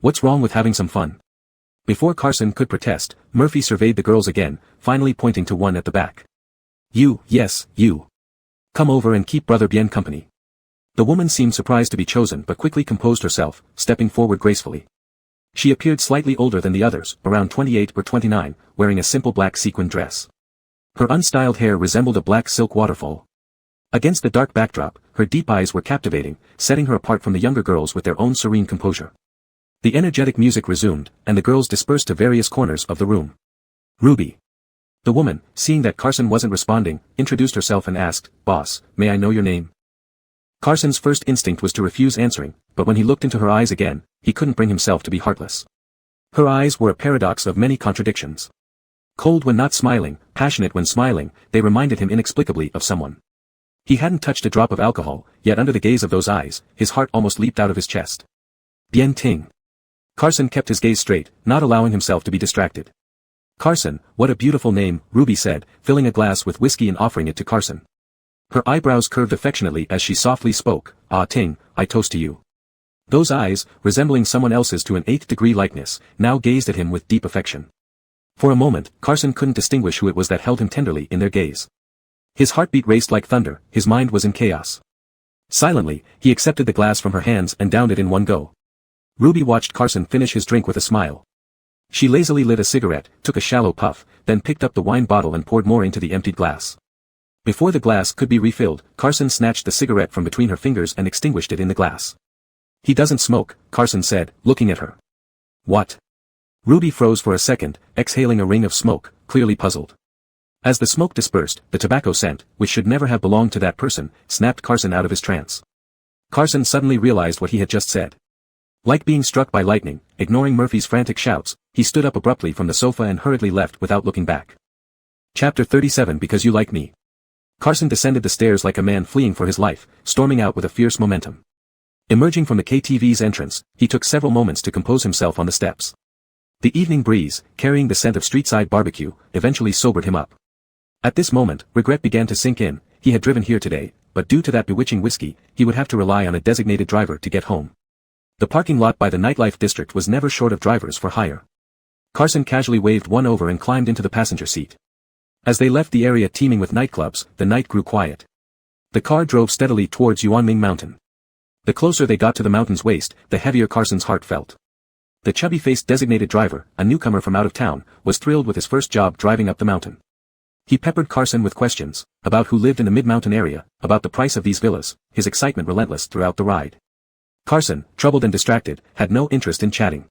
What's wrong with having some fun?" Before Carson could protest, Murphy surveyed the girls again, finally pointing to one at the back. Yes, you. Come over and keep Brother Bien company." The woman seemed surprised to be chosen but quickly composed herself, stepping forward gracefully. She appeared slightly older than the others, around 28 or 29, wearing a simple black sequin dress. Her unstyled hair resembled a black silk waterfall. Against the dark backdrop, her deep eyes were captivating, setting her apart from the younger girls with their own serene composure. The energetic music resumed, and the girls dispersed to various corners of the room. "Ruby." The woman, seeing that Carson wasn't responding, introduced herself and asked, "Boss, may I know your name?" Carson's first instinct was to refuse answering, but when he looked into her eyes again, he couldn't bring himself to be heartless. Her eyes were a paradox of many contradictions. Cold when not smiling, passionate when smiling, they reminded him inexplicably of someone. He hadn't touched a drop of alcohol, yet under the gaze of those eyes, his heart almost leaped out of his chest. Bien Ting. Carson kept his gaze straight, not allowing himself to be distracted. Carson, what a beautiful name, Ruby said, filling a glass with whiskey and offering it to Carson. Her eyebrows curved affectionately as she softly spoke, Ah Ting, I toast to you. Those eyes, resembling someone else's to an 8th-degree likeness, now gazed at him with deep affection. For a moment, Carson couldn't distinguish who it was that held him tenderly in their gaze. His heartbeat raced like thunder, his mind was in chaos. Silently, he accepted the glass from her hands and downed it in one go. Ruby watched Carson finish his drink with a smile. She lazily lit a cigarette, took a shallow puff, then picked up the wine bottle and poured more into the emptied glass. Before the glass could be refilled, Carson snatched the cigarette from between her fingers and extinguished it in the glass. He doesn't smoke, Carson said, looking at her. What? Ruby froze for a second, exhaling a ring of smoke, clearly puzzled. As the smoke dispersed, the tobacco scent, which should never have belonged to that person, snapped Carson out of his trance. Carson suddenly realized what he had just said. Like being struck by lightning, ignoring Murphy's frantic shouts, he stood up abruptly from the sofa and hurriedly left without looking back. Chapter 37 Because You Like Me. Carson descended the stairs like a man fleeing for his life, storming out with a fierce momentum. Emerging from the KTV's entrance, he took several moments to compose himself on the steps. The evening breeze, carrying the scent of street-side barbecue, eventually sobered him up. At this moment, regret began to sink in. He had driven here today, but due to that bewitching whiskey, he would have to rely on a designated driver to get home. The parking lot by the nightlife district was never short of drivers for hire. Carson casually waved one over and climbed into the passenger seat. As they left the area teeming with nightclubs, the night grew quiet. The car drove steadily towards Yuanming Mountain. The closer they got to the mountain's waist, the heavier Carson's heart felt. The chubby-faced designated driver, a newcomer from out of town, was thrilled with his first job driving up the mountain. He peppered Carson with questions, about who lived in the mid-mountain area, about the price of these villas, his excitement relentless throughout the ride. Carson, troubled and distracted, had no interest in chatting.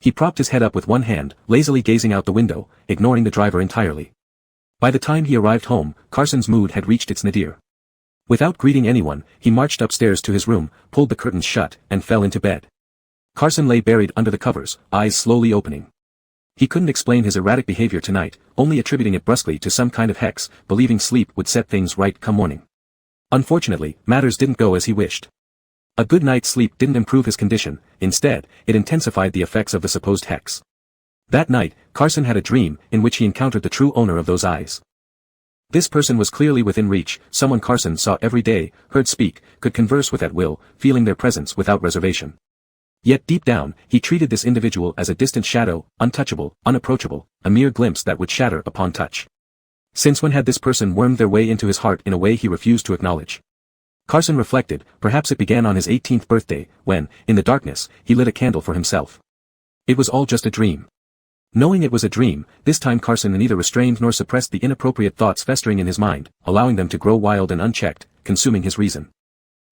He propped his head up with one hand, lazily gazing out the window, ignoring the driver entirely. By the time he arrived home, Carson's mood had reached its nadir. Without greeting anyone, he marched upstairs to his room, pulled the curtains shut, and fell into bed. Carson lay buried under the covers, eyes slowly opening. He couldn't explain his erratic behavior tonight, only attributing it brusquely to some kind of hex, believing sleep would set things right come morning. Unfortunately, matters didn't go as he wished. A good night's sleep didn't improve his condition, instead, it intensified the effects of the supposed hex. That night, Carson had a dream, in which he encountered the true owner of those eyes. This person was clearly within reach, someone Carson saw every day, heard speak, could converse with at will, feeling their presence without reservation. Yet deep down, he treated this individual as a distant shadow, untouchable, unapproachable, a mere glimpse that would shatter upon touch. Since when had this person wormed their way into his heart in a way he refused to acknowledge? Carson reflected, perhaps it began on his 18th birthday, when, in the darkness, he lit a candle for himself. It was all just a dream. Knowing it was a dream, this time Carson neither restrained nor suppressed the inappropriate thoughts festering in his mind, allowing them to grow wild and unchecked, consuming his reason.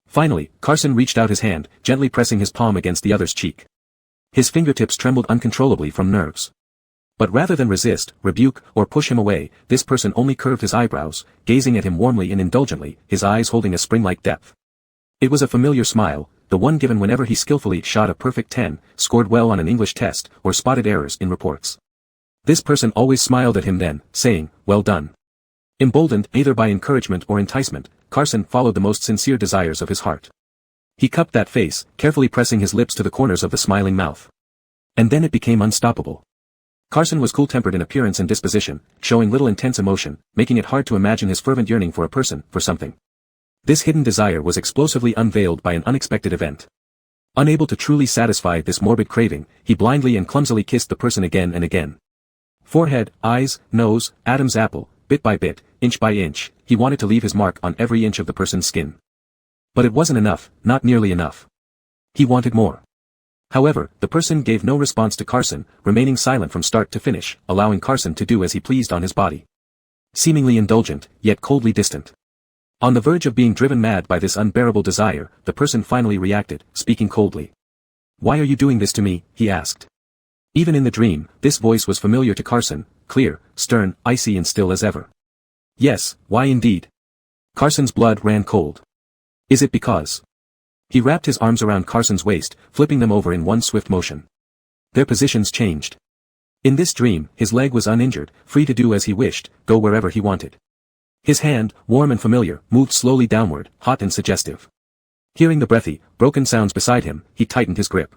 Finally, Carson reached out his hand, gently pressing his palm against the other's cheek. His fingertips trembled uncontrollably from nerves. But rather than resist, rebuke, or push him away, this person only curved his eyebrows, gazing at him warmly and indulgently, his eyes holding a spring-like depth. It was a familiar smile, the one given whenever he skillfully shot a perfect 10, scored well on an English test, or spotted errors in reports. This person always smiled at him then, saying, "Well done." Emboldened either by encouragement or enticement, Carson followed the most sincere desires of his heart. He cupped that face, carefully pressing his lips to the corners of the smiling mouth. And then it became unstoppable. Carson was cool-tempered in appearance and disposition, showing little intense emotion, making it hard to imagine his fervent yearning for a person, for something. This hidden desire was explosively unveiled by an unexpected event. Unable to truly satisfy this morbid craving, he blindly and clumsily kissed the person again and again. Forehead, eyes, nose, Adam's apple, bit by bit, inch by inch, he wanted to leave his mark on every inch of the person's skin. But it wasn't enough, not nearly enough. He wanted more. However, the person gave no response to Carson, remaining silent from start to finish, allowing Carson to do as he pleased on his body. Seemingly indulgent, yet coldly distant. On the verge of being driven mad by this unbearable desire, the person finally reacted, speaking coldly. "Why are you doing this to me?" he asked. Even in the dream, this voice was familiar to Carson, clear, stern, icy and still as ever. Yes, why indeed? Carson's blood ran cold. Is it because? He wrapped his arms around Carson's waist, flipping them over in one swift motion. Their positions changed. In this dream, his leg was uninjured, free to do as he wished, go wherever he wanted. His hand, warm and familiar, moved slowly downward, hot and suggestive. Hearing the breathy, broken sounds beside him, he tightened his grip.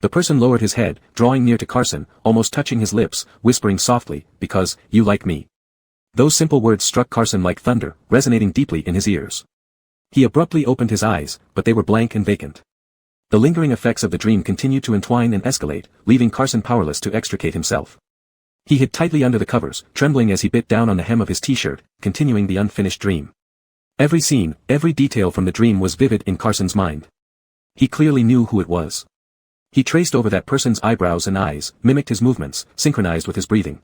The person lowered his head, drawing near to Carson, almost touching his lips, whispering softly, "Because, you like me." Those simple words struck Carson like thunder, resonating deeply in his ears. He abruptly opened his eyes, but they were blank and vacant. The lingering effects of the dream continued to entwine and escalate, leaving Carson powerless to extricate himself. He hid tightly under the covers, trembling as he bit down on the hem of his t-shirt, continuing the unfinished dream. Every scene, every detail from the dream was vivid in Carson's mind. He clearly knew who it was. He traced over that person's eyebrows and eyes, mimicked his movements, synchronized with his breathing.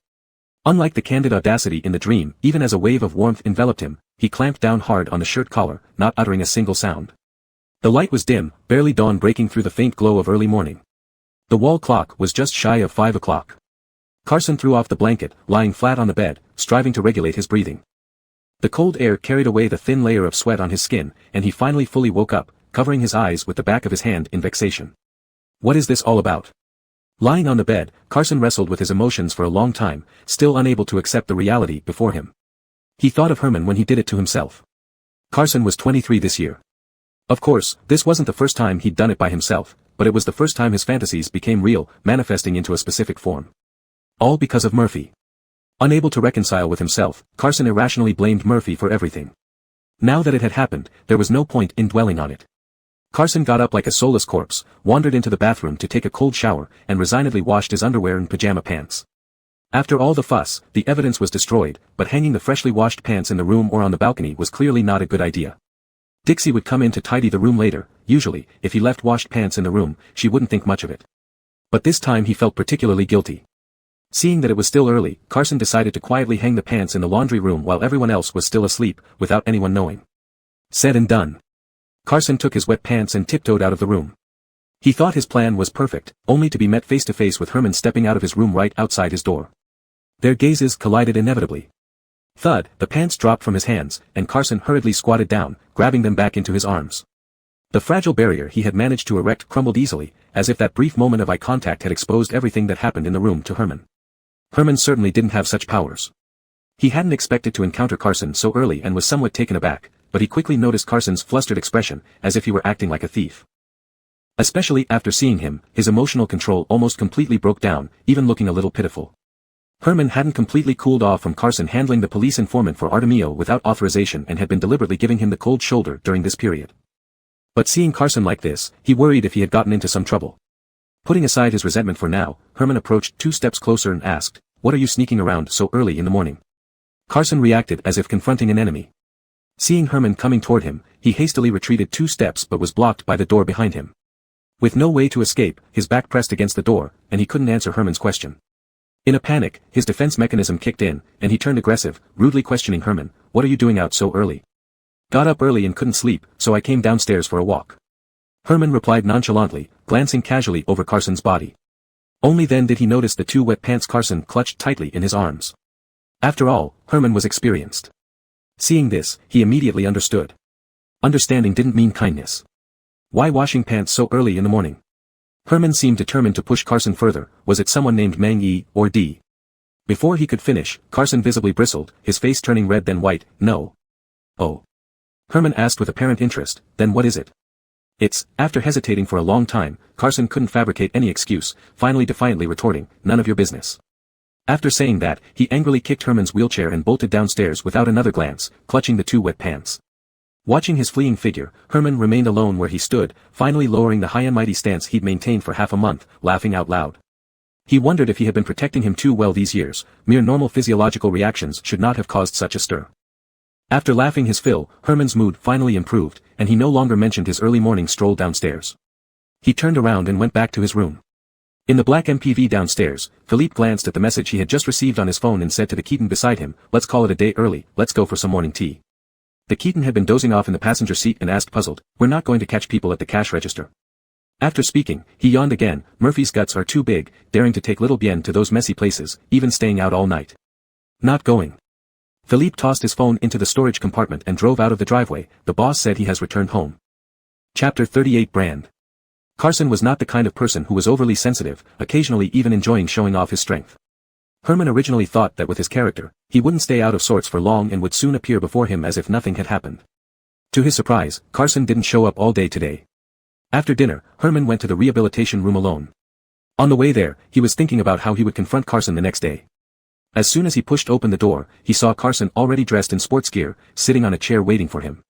Unlike the candid audacity in the dream, even as a wave of warmth enveloped him, he clamped down hard on the shirt collar, not uttering a single sound. The light was dim, barely dawn breaking through the faint glow of early morning. The wall clock was just shy of 5 o'clock. Carson threw off the blanket, lying flat on the bed, striving to regulate his breathing. The cold air carried away the thin layer of sweat on his skin, and he finally fully woke up, covering his eyes with the back of his hand in vexation. What is this all about? Lying on the bed, Carson wrestled with his emotions for a long time, still unable to accept the reality before him. He thought of Herman when he did it to himself. Carson was 23 this year. Of course, this wasn't the first time he'd done it by himself, but it was the first time his fantasies became real, manifesting into a specific form. All because of Murphy. Unable to reconcile with himself, Carson irrationally blamed Murphy for everything. Now that it had happened, there was no point in dwelling on it. Carson got up like a soulless corpse, wandered into the bathroom to take a cold shower, and resignedly washed his underwear and pajama pants. After all the fuss, the evidence was destroyed, but hanging the freshly washed pants in the room or on the balcony was clearly not a good idea. Dixie would come in to tidy the room later. Usually, if he left washed pants in the room, she wouldn't think much of it. But this time he felt particularly guilty. Seeing that it was still early, Carson decided to quietly hang the pants in the laundry room while everyone else was still asleep, without anyone knowing. Said and done. Carson took his wet pants and tiptoed out of the room. He thought his plan was perfect, only to be met face to face with Herman stepping out of his room right outside his door. Their gazes collided inevitably. Thud, the pants dropped from his hands, and Carson hurriedly squatted down, grabbing them back into his arms. The fragile barrier he had managed to erect crumbled easily, as if that brief moment of eye contact had exposed everything that happened in the room to Herman. Herman certainly didn't have such powers. He hadn't expected to encounter Carson so early and was somewhat taken aback, but he quickly noticed Carson's flustered expression, as if he were acting like a thief. Especially after seeing him, his emotional control almost completely broke down, even looking a little pitiful. Herman hadn't completely cooled off from Carson handling the police informant for Artemio without authorization and had been deliberately giving him the cold shoulder during this period. But seeing Carson like this, he worried if he had gotten into some trouble. Putting aside his resentment for now, Herman approached 2 steps closer and asked, "What are you sneaking around so early in the morning?" Carson reacted as if confronting an enemy. Seeing Herman coming toward him, he hastily retreated 2 steps but was blocked by the door behind him. With no way to escape, his back pressed against the door, and he couldn't answer Herman's question. In a panic, his defense mechanism kicked in, and he turned aggressive, rudely questioning Herman, "What are you doing out so early?" "Got up early and couldn't sleep, so I came downstairs for a walk." Herman replied nonchalantly, glancing casually over Carson's body. Only then did he notice the 2 wet pants Carson clutched tightly in his arms. After all, Herman was experienced. Seeing this, he immediately understood. Understanding didn't mean kindness. Why washing pants so early in the morning? Herman seemed determined to push Carson further. Was it someone named Mang Yi, or D? Before he could finish, Carson visibly bristled, his face turning red then white. "No." "Oh." Herman asked with apparent interest, "Then what is it?" "It's," after hesitating for a long time, Carson couldn't fabricate any excuse, finally defiantly retorting, "None of your business." After saying that, he angrily kicked Herman's wheelchair and bolted downstairs without another glance, clutching the 2 wet pants. Watching his fleeing figure, Herman remained alone where he stood, finally lowering the high and mighty stance he'd maintained for half a month, laughing out loud. He wondered if he had been protecting him too well these years. Mere normal physiological reactions should not have caused such a stir. After laughing his fill, Herman's mood finally improved, and he no longer mentioned his early morning stroll downstairs. He turned around and went back to his room. In the black MPV downstairs, Philippe glanced at the message he had just received on his phone and said to the Keaton beside him, "Let's call it a day early, let's go for some morning tea." The Keaton had been dozing off in the passenger seat and asked puzzled, "We're not going to catch people at the cash register?" After speaking, he yawned again. Murphy's guts are too big, daring to take little Bien to those messy places, even staying out all night. "Not going." Philippe tossed his phone into the storage compartment and drove out of the driveway. The boss said he has returned home. Chapter 38 Brand. Carson was not the kind of person who was overly sensitive, occasionally even enjoying showing off his strength. Herman originally thought that with his character, he wouldn't stay out of sorts for long and would soon appear before him as if nothing had happened. To his surprise, Carson didn't show up all day today. After dinner, Herman went to the rehabilitation room alone. On the way there, he was thinking about how he would confront Carson the next day. As soon as he pushed open the door, he saw Carson already dressed in sports gear, sitting on a chair waiting for him.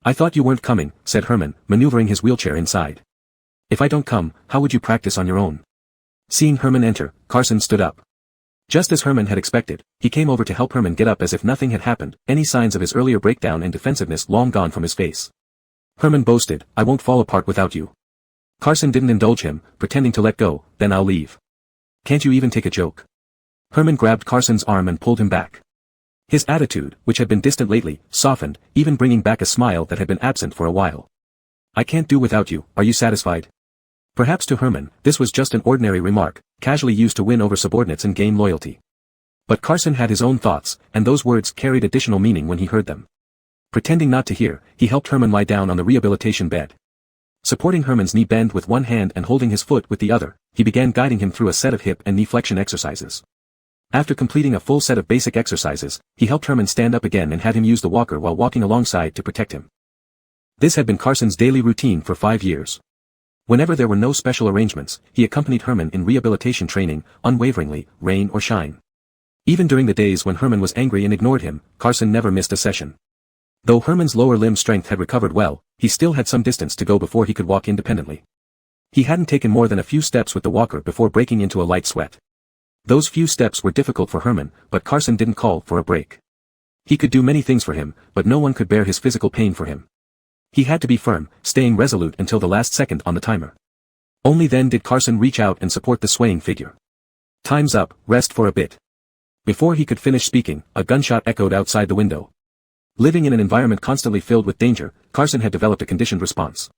"I thought you weren't coming," said Herman, maneuvering his wheelchair inside. "If I don't come, how would you practice on your own?" Seeing Herman enter, Carson stood up. Just as Herman had expected, he came over to help Herman get up as if nothing had happened, any signs of his earlier breakdown and defensiveness long gone from his face. Herman boasted, "I won't fall apart without you." Carson didn't indulge him, pretending to let go, "Then I'll leave. Can't you even take a joke?" Herman grabbed Carson's arm and pulled him back. His attitude, which had been distant lately, softened, even bringing back a smile that had been absent for a while. "I can't do without you, are you satisfied?" Perhaps to Herman, this was just an ordinary remark, casually used to win over subordinates and gain loyalty. But Carson had his own thoughts, and those words carried additional meaning when he heard them. Pretending not to hear, he helped Herman lie down on the rehabilitation bed. Supporting Herman's knee bend with one hand and holding his foot with the other, he began guiding him through a set of hip and knee flexion exercises. After completing a full set of basic exercises, he helped Herman stand up again and had him use the walker while walking alongside to protect him. This had been Carson's daily routine for 5 years. Whenever there were no special arrangements, he accompanied Herman in rehabilitation training, unwaveringly, rain or shine. Even during the days when Herman was angry and ignored him, Carson never missed a session. Though Herman's lower limb strength had recovered well, he still had some distance to go before he could walk independently. He hadn't taken more than a few steps with the walker before breaking into a light sweat. Those few steps were difficult for Herman, but Carson didn't call for a break. He could do many things for him, but no one could bear his physical pain for him. He had to be firm, staying resolute until the last second on the timer. Only then did Carson reach out and support the swaying figure. "Time's up, rest for a bit." Before he could finish speaking, a gunshot echoed outside the window. Living in an environment constantly filled with danger, Carson had developed a conditioned response.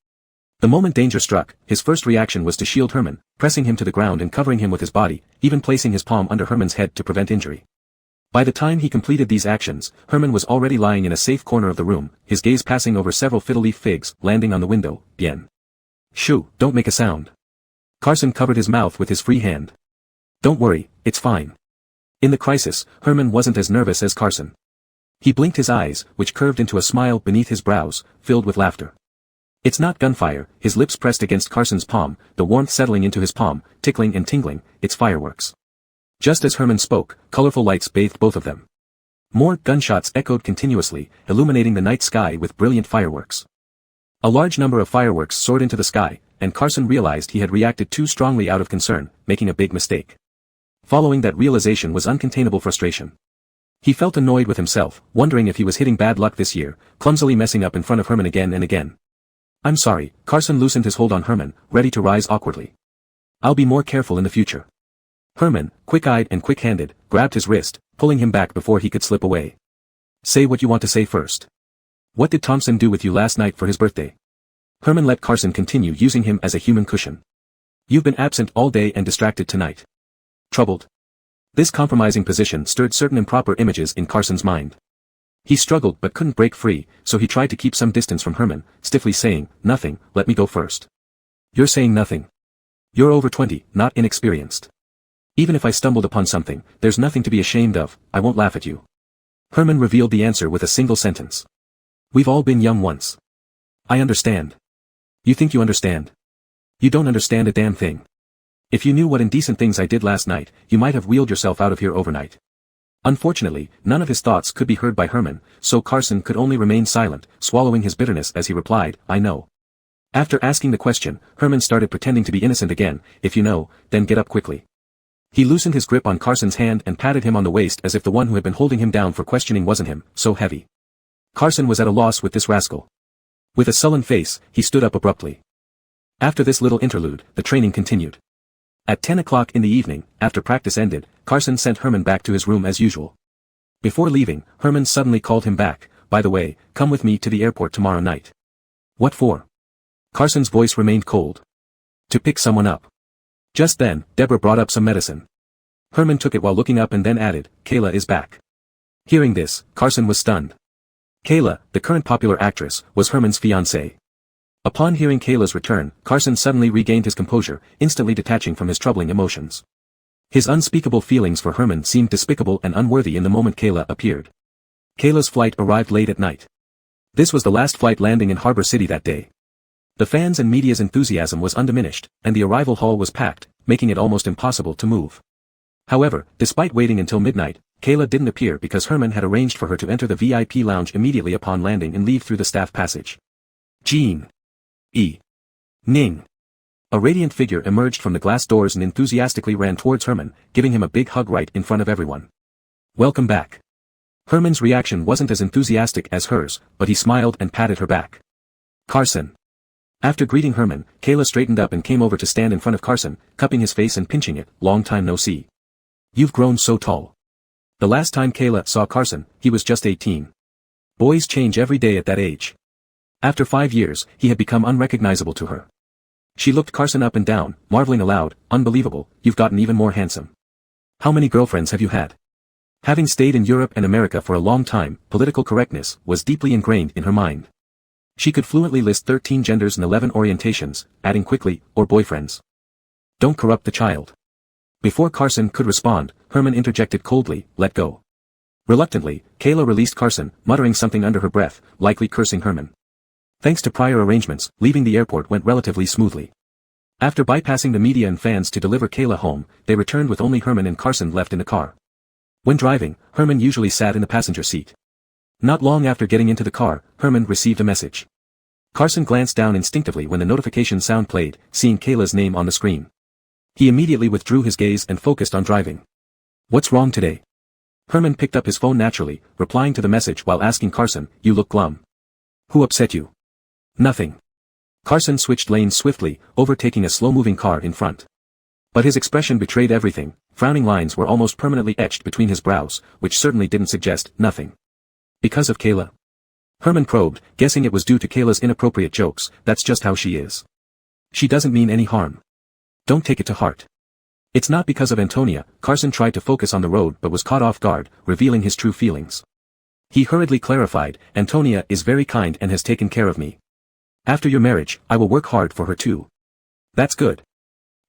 The moment danger struck, his first reaction was to shield Herman, pressing him to the ground and covering him with his body, even placing his palm under Herman's head to prevent injury. By the time he completed these actions, Herman was already lying in a safe corner of the room, his gaze passing over several fiddle leaf figs, landing on the window. "Bien. Shoo, don't make a sound." Carson covered his mouth with his free hand. "Don't worry, it's fine." In the crisis, Herman wasn't as nervous as Carson. He blinked his eyes, which curved into a smile beneath his brows, filled with laughter. "It's not gunfire," his lips pressed against Carson's palm, the warmth settling into his palm, tickling and tingling, "it's fireworks." Just as Herman spoke, colorful lights bathed both of them. More gunshots echoed continuously, illuminating the night sky with brilliant fireworks. A large number of fireworks soared into the sky, and Carson realized he had reacted too strongly out of concern, making a big mistake. Following that realization was uncontainable frustration. He felt annoyed with himself, wondering if he was hitting bad luck this year, clumsily messing up in front of Herman again and again. "I'm sorry," Carson loosened his hold on Herman, ready to rise awkwardly. "I'll be more careful in the future." Herman, quick-eyed and quick-handed, grabbed his wrist, pulling him back before he could slip away. "Say what you want to say first. What did Thompson do with you last night for his birthday?" Herman let Carson continue using him as a human cushion. "You've been absent all day and distracted tonight. Troubled?" This compromising position stirred certain improper images in Carson's mind. He struggled but couldn't break free, so he tried to keep some distance from Herman, stiffly saying, "Nothing, let me go first." "You're saying nothing. You're over 20, not inexperienced. Even if I stumbled upon something, there's nothing to be ashamed of, I won't laugh at you." Herman revealed the answer with a single sentence. "We've all been young once. I understand." "You think you understand? You don't understand a damn thing. If you knew what indecent things I did last night, you might have wheeled yourself out of here overnight." Unfortunately, none of his thoughts could be heard by Herman, so Carson could only remain silent, swallowing his bitterness as he replied, "I know." After asking the question, Herman started pretending to be innocent again. "If you know, then get up quickly." He loosened his grip on Carson's hand and patted him on the waist as if the one who had been holding him down for questioning wasn't him, so heavy. Carson was at a loss with this rascal. With a sullen face, he stood up abruptly. After this little interlude, the training continued. At 10 o'clock in the evening, after practice ended, Carson sent Herman back to his room as usual. Before leaving, Herman suddenly called him back. "By the way, come with me to the airport tomorrow night." "What for?" Carson's voice remained cold. "To pick someone up." Just then, Deborah brought up some medicine. Herman took it while looking up and then added, "Kayla is back." Hearing this, Carson was stunned. Kayla, the current popular actress, was Herman's fiancée. Upon hearing Kayla's return, Carson suddenly regained his composure, instantly detaching from his troubling emotions. His unspeakable feelings for Herman seemed despicable and unworthy in the moment Kayla appeared. Kayla's flight arrived late at night. This was the last flight landing in Harbor City that day. The fans and media's enthusiasm was undiminished, and the arrival hall was packed, making it almost impossible to move. However, despite waiting until midnight, Kayla didn't appear because Herman had arranged for her to enter the VIP lounge immediately upon landing and leave through the staff passage. Jean. Ning. A radiant figure emerged from the glass doors and enthusiastically ran towards Herman, giving him a big hug right in front of everyone. Welcome back. Herman's reaction wasn't as enthusiastic as hers, but he smiled and patted her back. Carson. After greeting Herman, Kayla straightened up and came over to stand in front of Carson, cupping his face and pinching it. Long time no see. You've grown so tall. The last time Kayla saw Carson, he was just 18. Boys change every day at that age. After 5 years, he had become unrecognizable to her. She looked Carson up and down, marveling aloud, unbelievable, you've gotten even more handsome. How many girlfriends have you had? Having stayed in Europe and America for a long time, political correctness was deeply ingrained in her mind. She could fluently list 13 genders and 11 orientations, adding quickly, or boyfriends. Don't corrupt the child. Before Carson could respond, Herman interjected coldly, let go. Reluctantly, Kayla released Carson, muttering something under her breath, likely cursing Herman. Thanks to prior arrangements, leaving the airport went relatively smoothly. After bypassing the media and fans to deliver Kayla home, they returned with only Herman and Carson left in the car. When driving, Herman usually sat in the passenger seat. Not long after getting into the car, Herman received a message. Carson glanced down instinctively when the notification sound played, seeing Kayla's name on the screen. He immediately withdrew his gaze and focused on driving. What's wrong today? Herman picked up his phone naturally, replying to the message while asking Carson, you look glum. Who upset you? Nothing. Carson switched lanes swiftly, overtaking a slow-moving car in front. But his expression betrayed everything. Frowning lines were almost permanently etched between his brows, which certainly didn't suggest nothing. Because of Kayla? Herman probed, guessing it was due to Kayla's inappropriate jokes. That's just how she is. She doesn't mean any harm. Don't take it to heart. It's not because of Antonia. Carson tried to focus on the road but was caught off guard, revealing his true feelings. He hurriedly clarified, Antonia is very kind and has taken care of me. After your marriage, I will work hard for her too. That's good.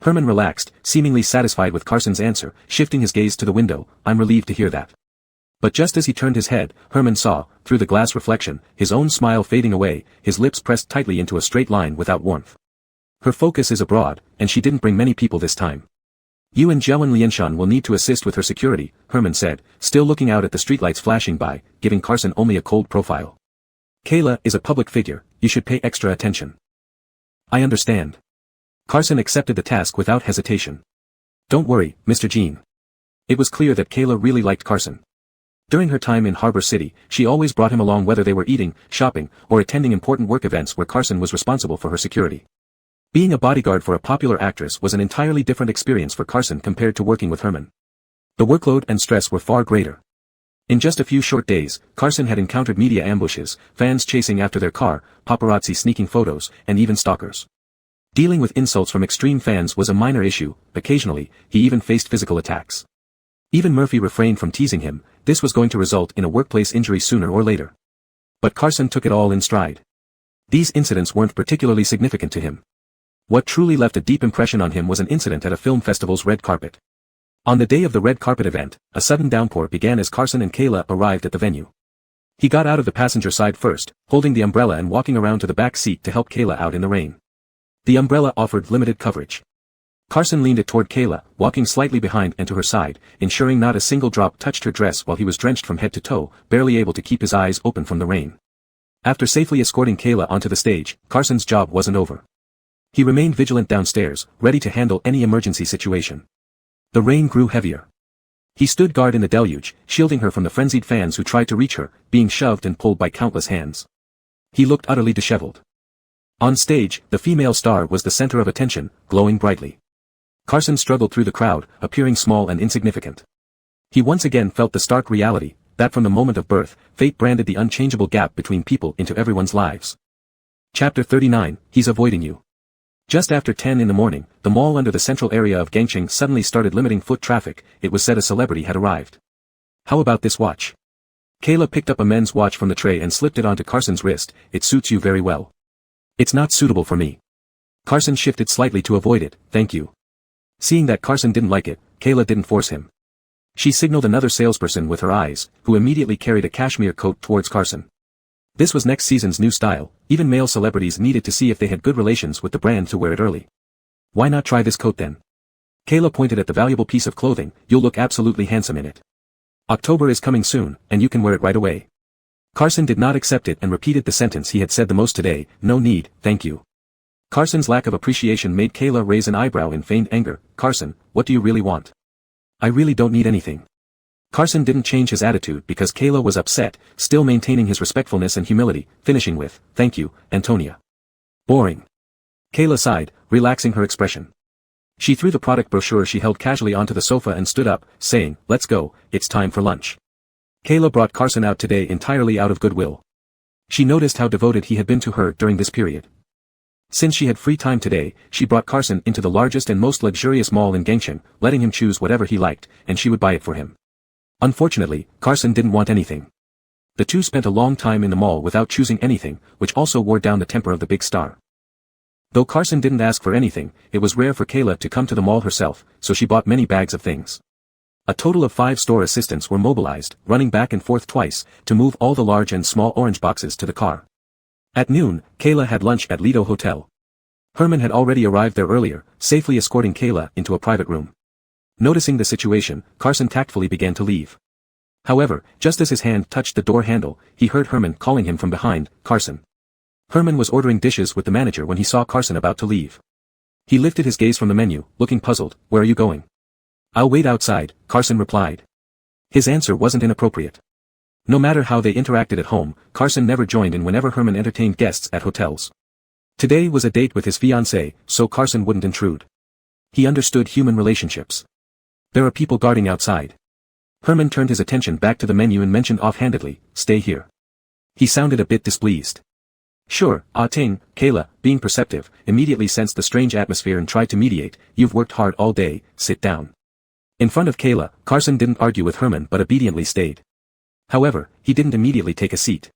Herman relaxed, seemingly satisfied with Carson's answer, shifting his gaze to the window. I'm relieved to hear that. But just as he turned his head, Herman saw, through the glass reflection, his own smile fading away, his lips pressed tightly into a straight line without warmth. Her focus is abroad, and she didn't bring many people this time. You and Jiawen Lianshan will need to assist with her security, Herman said, still looking out at the streetlights flashing by, giving Carson only a cold profile. Kayla is a public figure, you should pay extra attention. I understand. Carson accepted the task without hesitation. Don't worry, Mr. Jean. It was clear that Kayla really liked Carson. During her time in Harbor City, she always brought him along whether they were eating, shopping, or attending important work events where Carson was responsible for her security. Being a bodyguard for a popular actress was an entirely different experience for Carson compared to working with Herman. The workload and stress were far greater. In just a few short days, Carson had encountered media ambushes, fans chasing after their car, paparazzi sneaking photos, and even stalkers. Dealing with insults from extreme fans was a minor issue. Occasionally, he even faced physical attacks. Even Murphy refrained from teasing him. This was going to result in a workplace injury sooner or later. But Carson took it all in stride. These incidents weren't particularly significant to him. What truly left a deep impression on him was an incident at a film festival's red carpet. On the day of the red carpet event, a sudden downpour began as Carson and Kayla arrived at the venue. He got out of the passenger side first, holding the umbrella and walking around to the back seat to help Kayla out in the rain. The umbrella offered limited coverage. Carson leaned it toward Kayla, walking slightly behind and to her side, ensuring not a single drop touched her dress while he was drenched from head to toe, barely able to keep his eyes open from the rain. After safely escorting Kayla onto the stage, Carson's job wasn't over. He remained vigilant downstairs, ready to handle any emergency situation. The rain grew heavier. He stood guard in the deluge, shielding her from the frenzied fans who tried to reach her, being shoved and pulled by countless hands. He looked utterly disheveled. On stage, the female star was the center of attention, glowing brightly. Carson struggled through the crowd, appearing small and insignificant. He once again felt the stark reality, that from the moment of birth, fate branded the unchangeable gap between people into everyone's lives. Chapter 39, He's Avoiding You. Just after 10 in the morning, the mall under the central area of Gangcheng suddenly started limiting foot traffic. It was said a celebrity had arrived. How about this watch? Kayla picked up a men's watch from the tray and slipped it onto Carson's wrist. It suits you very well. It's not suitable for me. Carson shifted slightly to avoid it. Thank you. Seeing that Carson didn't like it, Kayla didn't force him. She signaled another salesperson with her eyes, who immediately carried a cashmere coat towards Carson. This was next season's new style, even male celebrities needed to see if they had good relations with the brand to wear it early. Why not try this coat then? Kayla pointed at the valuable piece of clothing, you'll look absolutely handsome in it. October is coming soon, and you can wear it right away. Carson did not accept it and repeated the sentence he had said the most today, no need, thank you. Carson's lack of appreciation made Kayla raise an eyebrow in feigned anger. Carson, what do you really want? I really don't need anything. Carson didn't change his attitude because Kayla was upset, still maintaining his respectfulness and humility, finishing with, thank you, Antonia. Boring. Kayla sighed, relaxing her expression. She threw the product brochure she held casually onto the sofa and stood up, saying, let's go, it's time for lunch. Kayla brought Carson out today entirely out of goodwill. She noticed how devoted he had been to her during this period. Since she had free time today, she brought Carson into the largest and most luxurious mall in Gangsheng, letting him choose whatever he liked, and she would buy it for him. Unfortunately, Carson didn't want anything. The two spent a long time in the mall without choosing anything, which also wore down the temper of the big star. Though Carson didn't ask for anything, it was rare for Kayla to come to the mall herself, so she bought many bags of things. A total of 5 store assistants were mobilized, running back and forth twice, to move all the large and small orange boxes to the car. At noon, Kayla had lunch at Lido Hotel. Herman had already arrived there earlier, safely escorting Kayla into a private room. Noticing the situation, Carson tactfully began to leave. However, just as his hand touched the door handle, he heard Herman calling him from behind, Carson. Herman was ordering dishes with the manager when he saw Carson about to leave. He lifted his gaze from the menu, looking puzzled. Where are you going? I'll wait outside, Carson replied. His answer wasn't inappropriate. No matter how they interacted at home, Carson never joined in whenever Herman entertained guests at hotels. Today was a date with his fiancée, so Carson wouldn't intrude. He understood human relationships. There are people guarding outside. Herman turned his attention back to the menu and mentioned offhandedly, stay here. He sounded a bit displeased. Sure, Ting, Kayla, being perceptive, immediately sensed the strange atmosphere and tried to mediate, you've worked hard all day, sit down. In front of Kayla, Carson didn't argue with Herman but obediently stayed. However, he didn't immediately take a seat.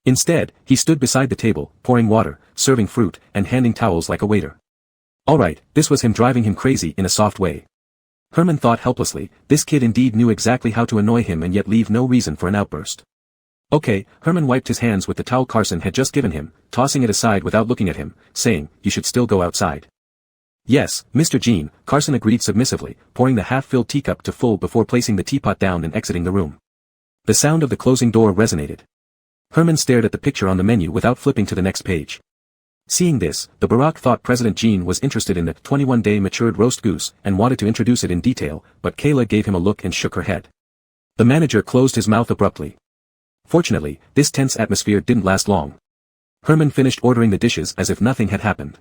Instead, he stood beside the table, pouring water, serving fruit, and handing towels like a waiter. Alright, this was him driving him crazy in a soft way. Herman thought helplessly, this kid indeed knew exactly how to annoy him and yet leave no reason for an outburst. Okay, Herman wiped his hands with the towel Carson had just given him, tossing it aside without looking at him, saying, you should still go outside. Yes, Mr. Jean, Carson agreed submissively, pouring the half-filled teacup to full before placing the teapot down and exiting the room. The sound of the closing door resonated. Herman stared at the picture on the menu without flipping to the next page. Seeing this, the Barack thought President Jean was interested in the 21-day matured roast goose and wanted to introduce it in detail, but Kayla gave him a look and shook her head. The manager closed his mouth abruptly. Fortunately, this tense atmosphere didn't last long. Herman finished ordering the dishes as if nothing had happened.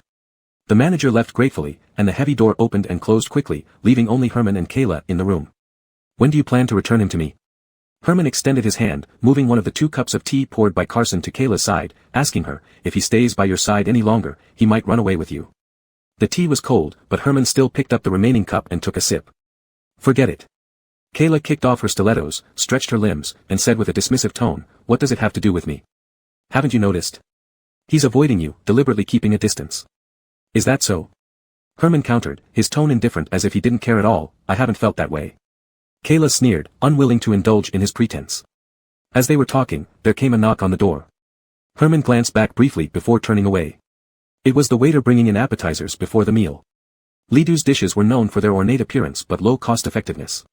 The manager left gratefully, and the heavy door opened and closed quickly, leaving only Herman and Kayla in the room. When do you plan to return him to me? Herman extended his hand, moving one of the 2 cups of tea poured by Carson to Kayla's side, asking her, if he stays by your side any longer, he might run away with you. The tea was cold, but Herman still picked up the remaining cup and took a sip. Forget it. Kayla kicked off her stilettos, stretched her limbs, and said with a dismissive tone, what does it have to do with me? Haven't you noticed? He's avoiding you, deliberately keeping a distance. Is that so? Herman countered, his tone indifferent as if he didn't care at all. I haven't felt that way. Kayla sneered, unwilling to indulge in his pretense. As they were talking, there came a knock on the door. Herman glanced back briefly before turning away. It was the waiter bringing in appetizers before the meal. Lidu's dishes were known for their ornate appearance but low cost-effectiveness.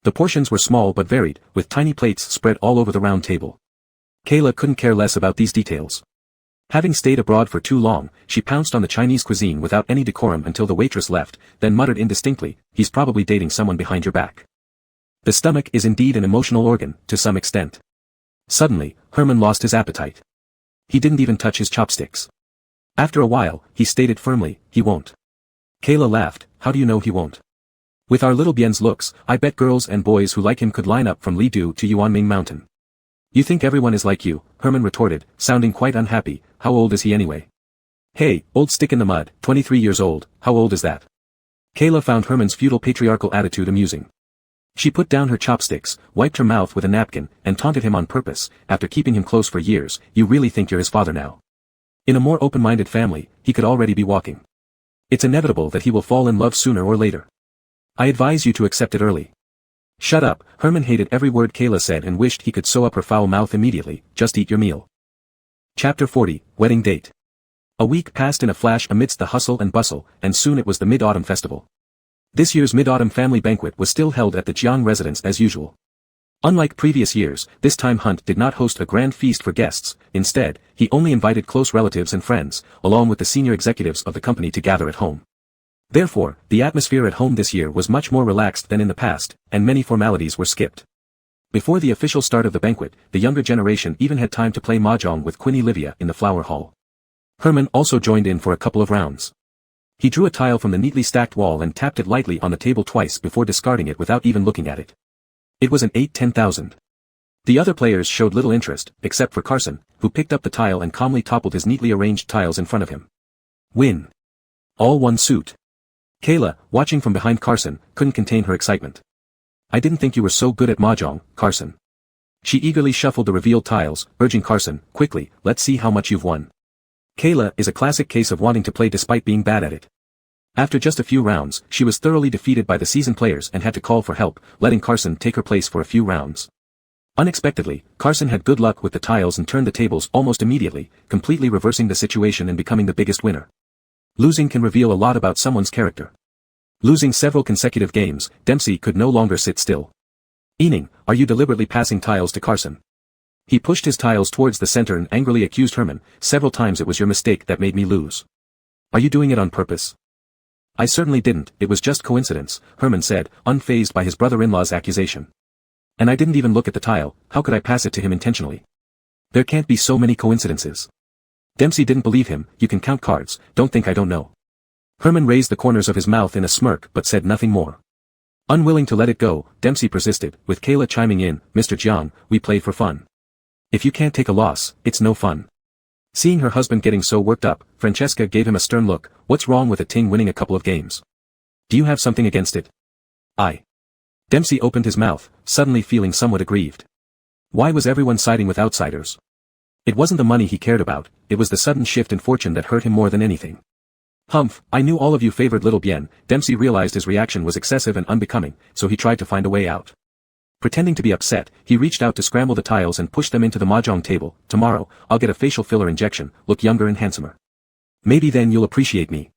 The portions were small but varied, with tiny plates spread all over the round table. Kayla couldn't care less about these details. Having stayed abroad for too long, she pounced on the Chinese cuisine without any decorum until the waitress left, then muttered indistinctly, he's probably dating someone behind your back. The stomach is indeed an emotional organ, to some extent. Suddenly, Herman lost his appetite. He didn't even touch his chopsticks. After a while, he stated firmly, he won't. Kayla laughed, how do you know he won't? With our little Bien's looks, I bet girls and boys who like him could line up from Lidu to Yuanming Mountain. You think everyone is like you, Herman retorted, sounding quite unhappy. How old is he anyway? Hey, old stick in the mud, 23 years old, how old is that? Kayla found Herman's feudal patriarchal attitude amusing. She put down her chopsticks, wiped her mouth with a napkin, and taunted him on purpose, after keeping him close for years, you really think you're his father now. In a more open-minded family, he could already be walking. It's inevitable that he will fall in love sooner or later. I advise you to accept it early. Shut up. Herman hated every word Kayla said and wished he could sew up her foul mouth immediately. Just eat your meal. Chapter 40, Wedding Date. A week passed in a flash amidst the hustle and bustle, and soon it was the Mid-Autumn Festival. This year's Mid-Autumn family banquet was still held at the Jiang residence as usual. Unlike previous years, this time Hunt did not host a grand feast for guests. Instead, he only invited close relatives and friends, along with the senior executives of the company to gather at home. Therefore, the atmosphere at home this year was much more relaxed than in the past, and many formalities were skipped. Before the official start of the banquet, the younger generation even had time to play mahjong with Queenie Livia in the flower hall. Herman also joined in for a couple of rounds. He drew a tile from the neatly stacked wall and tapped it lightly on the table twice before discarding it without even looking at it. It was an 8-10,000. The other players showed little interest, except for Carson, who picked up the tile and calmly toppled his neatly arranged tiles in front of him. Win. All one suit. Kayla, watching from behind Carson, couldn't contain her excitement. I didn't think you were so good at mahjong, Carson. She eagerly shuffled the revealed tiles, urging Carson, quickly, let's see how much you've won. Kayla is a classic case of wanting to play despite being bad at it. After just a few rounds, she was thoroughly defeated by the seasoned players and had to call for help, letting Carson take her place for a few rounds. Unexpectedly, Carson had good luck with the tiles and turned the tables almost immediately, completely reversing the situation and becoming the biggest winner. Losing can reveal a lot about someone's character. Losing several consecutive games, Dempsey could no longer sit still. Ening, are you deliberately passing tiles to Carson? He pushed his tiles towards the center and angrily accused Herman, several times it was your mistake that made me lose. Are you doing it on purpose? I certainly didn't, it was just coincidence, Herman said, unfazed by his brother-in-law's accusation. And I didn't even look at the tile, how could I pass it to him intentionally? There can't be so many coincidences. Dempsey didn't believe him, you can count cards, don't think I don't know. Herman raised the corners of his mouth in a smirk but said nothing more. Unwilling to let it go, Dempsey persisted, with Kayla chiming in, Mr. Jiang, we play for fun. If you can't take a loss, it's no fun. Seeing her husband getting so worked up, Francesca gave him a stern look, what's wrong with a ting winning a couple of games? Do you have something against it? Dempsey opened his mouth, suddenly feeling somewhat aggrieved. Why was everyone siding with outsiders? It wasn't the money he cared about, it was the sudden shift in fortune that hurt him more than anything. Humph, I knew all of you favored little Bien. Dempsey realized his reaction was excessive and unbecoming, so he tried to find a way out. Pretending to be upset, he reached out to scramble the tiles and push them into the mahjong table. Tomorrow, I'll get a facial filler injection, look younger and handsomer. Maybe then you'll appreciate me.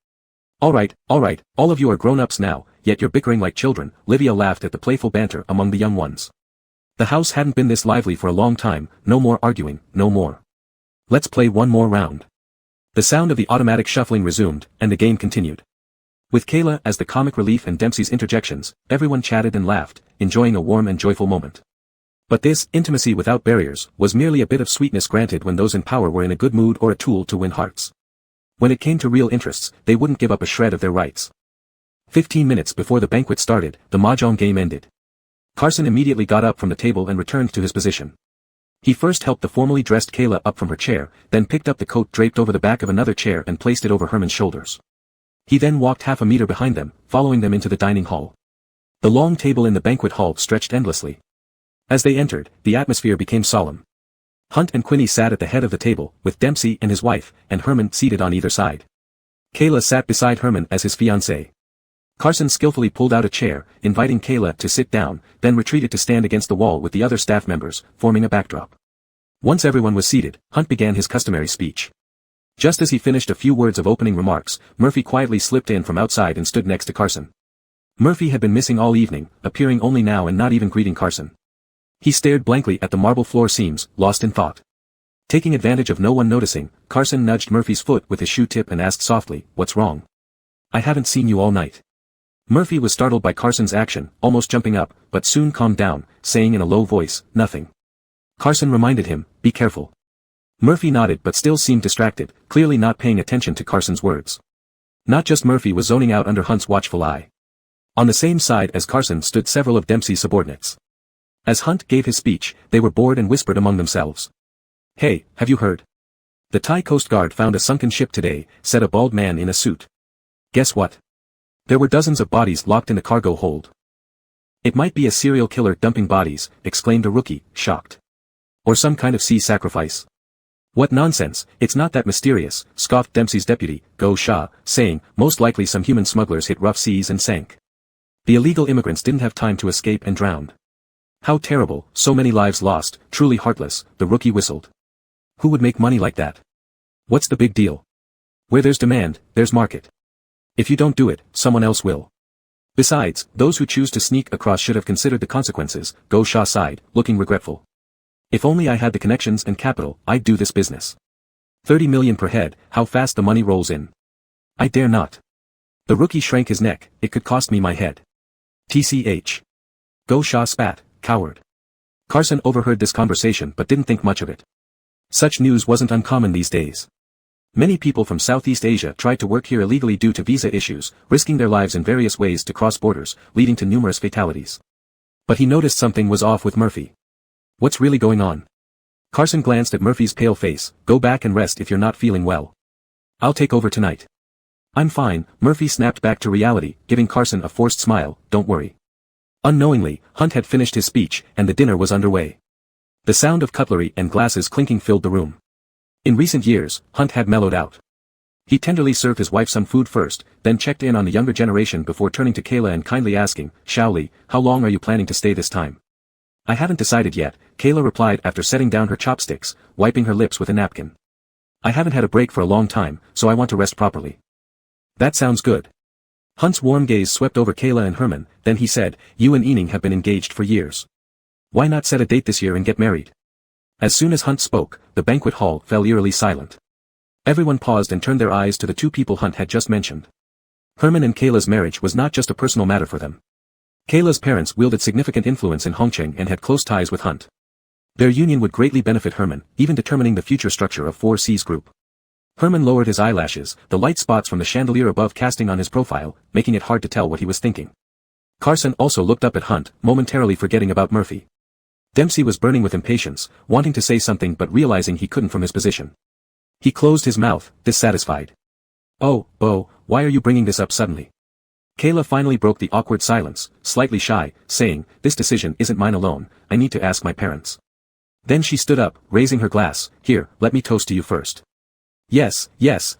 Alright, all of you are grown-ups now, yet you're bickering like children, Livia laughed at the playful banter among the young ones. The house hadn't been this lively for a long time, no more arguing, no more. Let's play one more round. The sound of the automatic shuffling resumed, and the game continued. With Kayla as the comic relief and Dempsey's interjections, everyone chatted and laughed, enjoying a warm and joyful moment. But this, intimacy without barriers, was merely a bit of sweetness granted when those in power were in a good mood or a tool to win hearts. When it came to real interests, they wouldn't give up a shred of their rights. 15 minutes before the banquet started, the mahjong game ended. Carson immediately got up from the table and returned to his position. He first helped the formally dressed Kayla up from her chair, then picked up the coat draped over the back of another chair and placed it over Herman's shoulders. He then walked half a meter behind them, following them into the dining hall. The long table in the banquet hall stretched endlessly. As they entered, the atmosphere became solemn. Hunt and Queenie sat at the head of the table, with Dempsey and his wife, and Herman seated on either side. Kayla sat beside Herman as his fiancée. Carson skillfully pulled out a chair, inviting Kayla to sit down, then retreated to stand against the wall with the other staff members, forming a backdrop. Once everyone was seated, Hunt began his customary speech. Just as he finished a few words of opening remarks, Murphy quietly slipped in from outside and stood next to Carson. Murphy had been missing all evening, appearing only now and not even greeting Carson. He stared blankly at the marble floor seams, lost in thought. Taking advantage of no one noticing, Carson nudged Murphy's foot with his shoe tip and asked softly, "What's wrong? I haven't seen you all night." Murphy was startled by Carson's action, almost jumping up, but soon calmed down, saying in a low voice, "Nothing." Carson reminded him, "Be careful." Murphy nodded but still seemed distracted, clearly not paying attention to Carson's words. Not just Murphy was zoning out under Hunt's watchful eye. On the same side as Carson stood several of Dempsey's subordinates. As Hunt gave his speech, they were bored and whispered among themselves. "Hey, have you heard? The Thai Coast Guard found a sunken ship today," said a bald man in a suit. "Guess what? There were dozens of bodies locked in the cargo hold." "It might be a serial killer dumping bodies," exclaimed a rookie, shocked. "Or some kind of sea sacrifice." "What nonsense, it's not that mysterious," scoffed Dempsey's deputy, Go Shah, saying, "Most likely some human smugglers hit rough seas and sank." The illegal immigrants didn't have time to escape and drowned. How terrible, so many lives lost, truly heartless, the rookie whistled. Who would make money like that? What's the big deal? Where there's demand, there's market. If you don't do it, someone else will. Besides, those who choose to sneak across should have considered the consequences, Go Shaw sighed, looking regretful. If only I had the connections and capital, I'd do this business. 30 million per head, how fast the money rolls in. I dare not. The rookie shrank his neck, it could cost me my head. TCH. Go Shaw spat, coward. Carson overheard this conversation but didn't think much of it. Such news wasn't uncommon these days. Many people from Southeast Asia tried to work here illegally due to visa issues, risking their lives in various ways to cross borders, leading to numerous fatalities. But he noticed something was off with Murphy. What's really going on? Carson glanced at Murphy's pale face. Go back and rest if you're not feeling well. I'll take over tonight. I'm fine, Murphy snapped back to reality, giving Carson a forced smile, don't worry. Unknowingly, Hunt had finished his speech, and the dinner was underway. The sound of cutlery and glasses clinking filled the room. In recent years, Hunt had mellowed out. He tenderly served his wife some food first, then checked in on the younger generation before turning to Kayla and kindly asking, Shaoli, how long are you planning to stay this time? I haven't decided yet, Kayla replied after setting down her chopsticks, wiping her lips with a napkin. I haven't had a break for a long time, so I want to rest properly. That sounds good. Hunt's warm gaze swept over Kayla and Herman, then he said, you and Ening have been engaged for years. Why not set a date this year and get married? As soon as Hunt spoke, the banquet hall fell eerily silent. Everyone paused and turned their eyes to the two people Hunt had just mentioned. Herman and Kayla's marriage was not just a personal matter for them. Kayla's parents wielded significant influence in Hongqing and had close ties with Hunt. Their union would greatly benefit Herman, even determining the future structure of 4C's group. Herman lowered his eyelashes, the light spots from the chandelier above casting on his profile, making it hard to tell what he was thinking. Carson also looked up at Hunt, momentarily forgetting about Murphy. Dempsey was burning with impatience, wanting to say something but realizing he couldn't from his position. He closed his mouth, dissatisfied. Oh, Bo, why are you bringing this up suddenly? Kayla finally broke the awkward silence, slightly shy, saying, this decision isn't mine alone, I need to ask my parents. Then she stood up, raising her glass, here, let me toast to you first. Yes,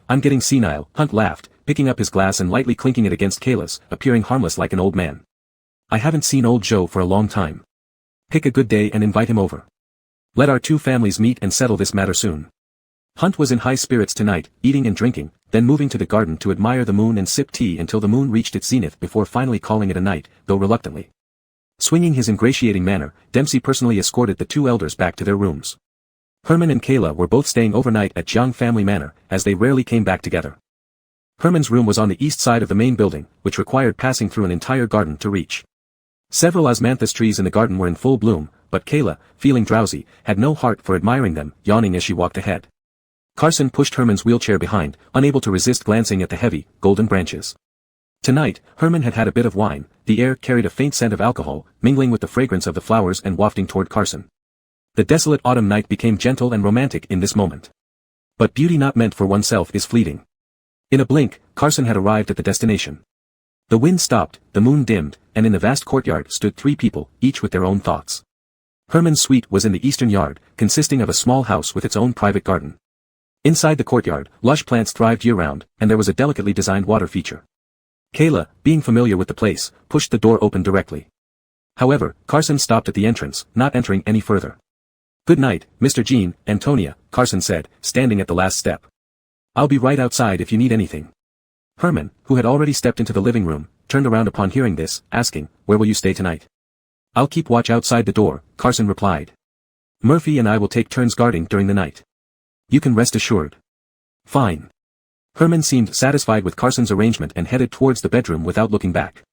I'm getting senile, Hunt laughed, picking up his glass and lightly clinking it against Kayla's, appearing harmless like an old man. I haven't seen old Joe for a long time. Pick a good day and invite him over. Let our two families meet and settle this matter soon. Hunt was in high spirits tonight, eating and drinking, then moving to the garden to admire the moon and sip tea until the moon reached its zenith before finally calling it a night, though reluctantly. Swinging his ingratiating manner, Dempsey personally escorted the two elders back to their rooms. Herman and Kayla were both staying overnight at Jiang Family Manor, as they rarely came back together. Herman's room was on the east side of the main building, which required passing through an entire garden to reach. Several osmanthus trees in the garden were in full bloom, but Kayla, feeling drowsy, had no heart for admiring them, yawning as she walked ahead. Carson pushed Herman's wheelchair behind, unable to resist glancing at the heavy, golden branches. Tonight, Herman had had a bit of wine, the air carried a faint scent of alcohol, mingling with the fragrance of the flowers and wafting toward Carson. The desolate autumn night became gentle and romantic in this moment. But beauty not meant for oneself is fleeting. In a blink, Carson had arrived at the destination. The wind stopped, the moon dimmed, and in the vast courtyard stood three people, each with their own thoughts. Herman's suite was in the eastern yard, consisting of a small house with its own private garden. Inside the courtyard, lush plants thrived year-round, and there was a delicately designed water feature. Kayla, being familiar with the place, pushed the door open directly. However, Carson stopped at the entrance, not entering any further. Good night, Mr. Jean, Antonia, Carson said, standing at the last step. I'll be right outside if you need anything. Herman, who had already stepped into the living room, turned around upon hearing this, asking, where will you stay tonight? I'll keep watch outside the door, Carson replied. Murphy and I will take turns guarding during the night. You can rest assured. Fine. Herman seemed satisfied with Carson's arrangement and headed towards the bedroom without looking back.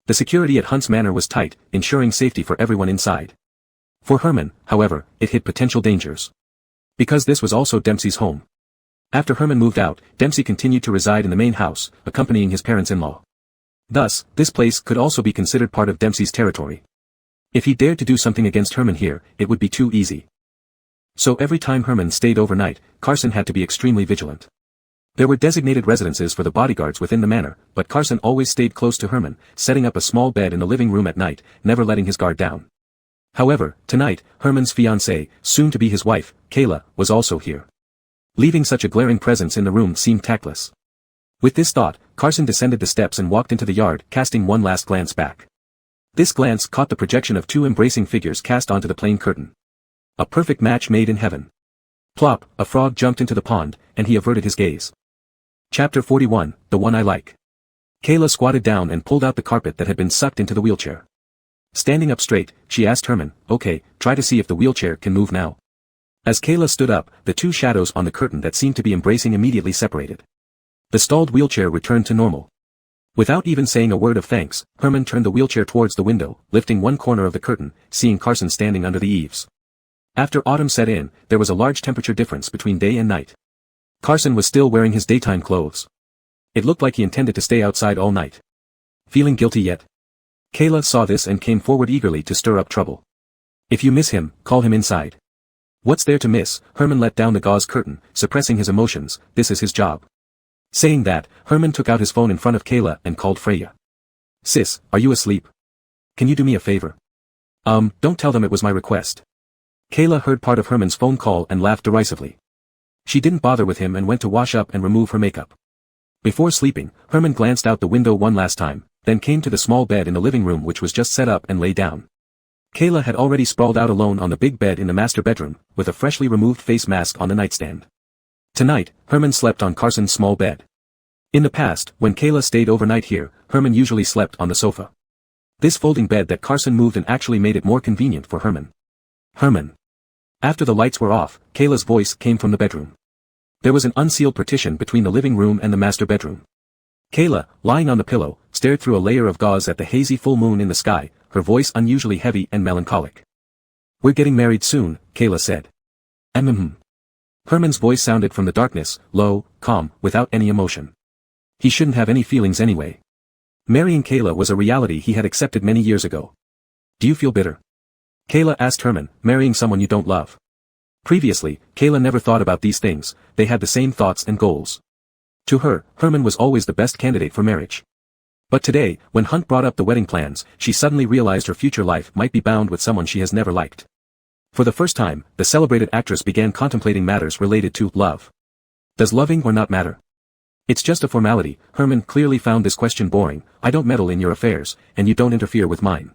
The security at Hunt's Manor was tight, ensuring safety for everyone inside. For Herman, however, it hid potential dangers. Because this was also Dempsey's home. After Herman moved out, Dempsey continued to reside in the main house, accompanying his parents-in-law. Thus, this place could also be considered part of Dempsey's territory. If he dared to do something against Herman here, it would be too easy. So every time Herman stayed overnight, Carson had to be extremely vigilant. There were designated residences for the bodyguards within the manor, but Carson always stayed close to Herman, setting up a small bed in the living room at night, never letting his guard down. However, tonight, Herman's fiancée, soon to be his wife, Kayla, was also here. Leaving such a glaring presence in the room seemed tactless. With this thought, Carson descended the steps and walked into the yard, casting one last glance back. This glance caught the projection of two embracing figures cast onto the plain curtain. A perfect match made in heaven. Plop, a frog jumped into the pond, and he averted his gaze. Chapter 41, The One I Like. Kayla squatted down and pulled out the carpet that had been sucked into the wheelchair. Standing up straight, she asked Herman, "Okay, try to see if the wheelchair can move now." As Kayla stood up, the two shadows on the curtain that seemed to be embracing immediately separated. The stalled wheelchair returned to normal. Without even saying a word of thanks, Herman turned the wheelchair towards the window, lifting one corner of the curtain, seeing Carson standing under the eaves. After autumn set in, there was a large temperature difference between day and night. Carson was still wearing his daytime clothes. It looked like he intended to stay outside all night. Feeling guilty yet? Kayla saw this and came forward eagerly to stir up trouble. "If you miss him, call him inside." "What's there to miss?" Herman let down the gauze curtain, suppressing his emotions. "This is his job." Saying that, Herman took out his phone in front of Kayla and called Freya. "Sis, are you asleep? Can you do me a favor?" Don't tell them it was my request." Kayla heard part of Herman's phone call and laughed derisively. She didn't bother with him and went to wash up and remove her makeup. Before sleeping, Herman glanced out the window one last time, then came to the small bed in the living room which was just set up and lay down. Kayla had already sprawled out alone on the big bed in the master bedroom, with a freshly removed face mask on the nightstand. Tonight, Herman slept on Carson's small bed. In the past, when Kayla stayed overnight here, Herman usually slept on the sofa. This folding bed that Carson moved in actually made it more convenient for Herman. "Herman." After the lights were off, Kayla's voice came from the bedroom. There was an unsealed partition between the living room and the master bedroom. Kayla, lying on the pillow, stared through a layer of gauze at the hazy full moon in the sky, her voice unusually heavy and melancholic. "We're getting married soon," Kayla said. Herman's voice sounded from the darkness, low, calm, without any emotion. He shouldn't have any feelings anyway. Marrying Kayla was a reality he had accepted many years ago. "Do you feel bitter?" Kayla asked Herman, "Marrying someone you don't love?" Previously, Kayla never thought about these things, they had the same thoughts and goals. To her, Herman was always the best candidate for marriage. But today, when Hunt brought up the wedding plans, she suddenly realized her future life might be bound with someone she has never liked. For the first time, the celebrated actress began contemplating matters related to love. Does loving or not matter? "It's just a formality." Herman clearly found this question boring. "I don't meddle in your affairs, and you don't interfere with mine.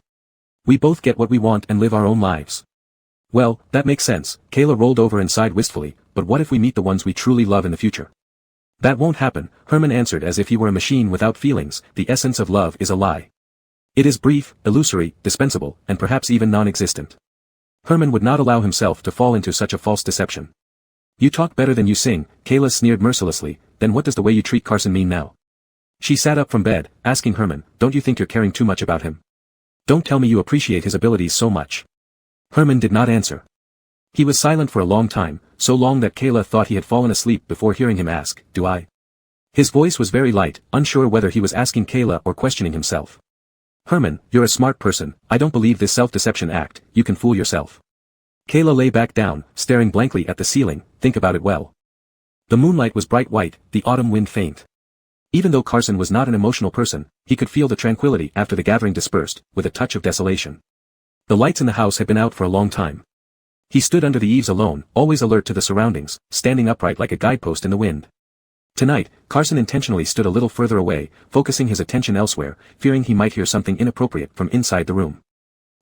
We both get what we want and live our own lives." "Well, that makes sense." Kayla rolled over and sighed wistfully, "but what if we meet the ones we truly love in the future?" "That won't happen," Herman answered as if he were a machine without feelings. "The essence of love is a lie. It is brief, illusory, dispensable, and perhaps even non-existent." Herman would not allow himself to fall into such a false deception. "You talk better than you sing," Kayla sneered mercilessly. "Then what does the way you treat Carson mean now?" She sat up from bed, asking Herman, "Don't you think you're caring too much about him? Don't tell me you appreciate his abilities so much." Herman did not answer. He was silent for a long time, so long that Kayla thought he had fallen asleep before hearing him ask, "Do I?" His voice was very light, unsure whether he was asking Kayla or questioning himself. "Herman, you're a smart person. I don't believe this self-deception act. You can fool yourself." Kayla lay back down, staring blankly at the ceiling. "Think about it well." The moonlight was bright white, the autumn wind faint. Even though Carson was not an emotional person, he could feel the tranquility after the gathering dispersed, with a touch of desolation. The lights in the house had been out for a long time. He stood under the eaves alone, always alert to the surroundings, standing upright like a guidepost in the wind. Tonight, Carson intentionally stood a little further away, focusing his attention elsewhere, fearing he might hear something inappropriate from inside the room.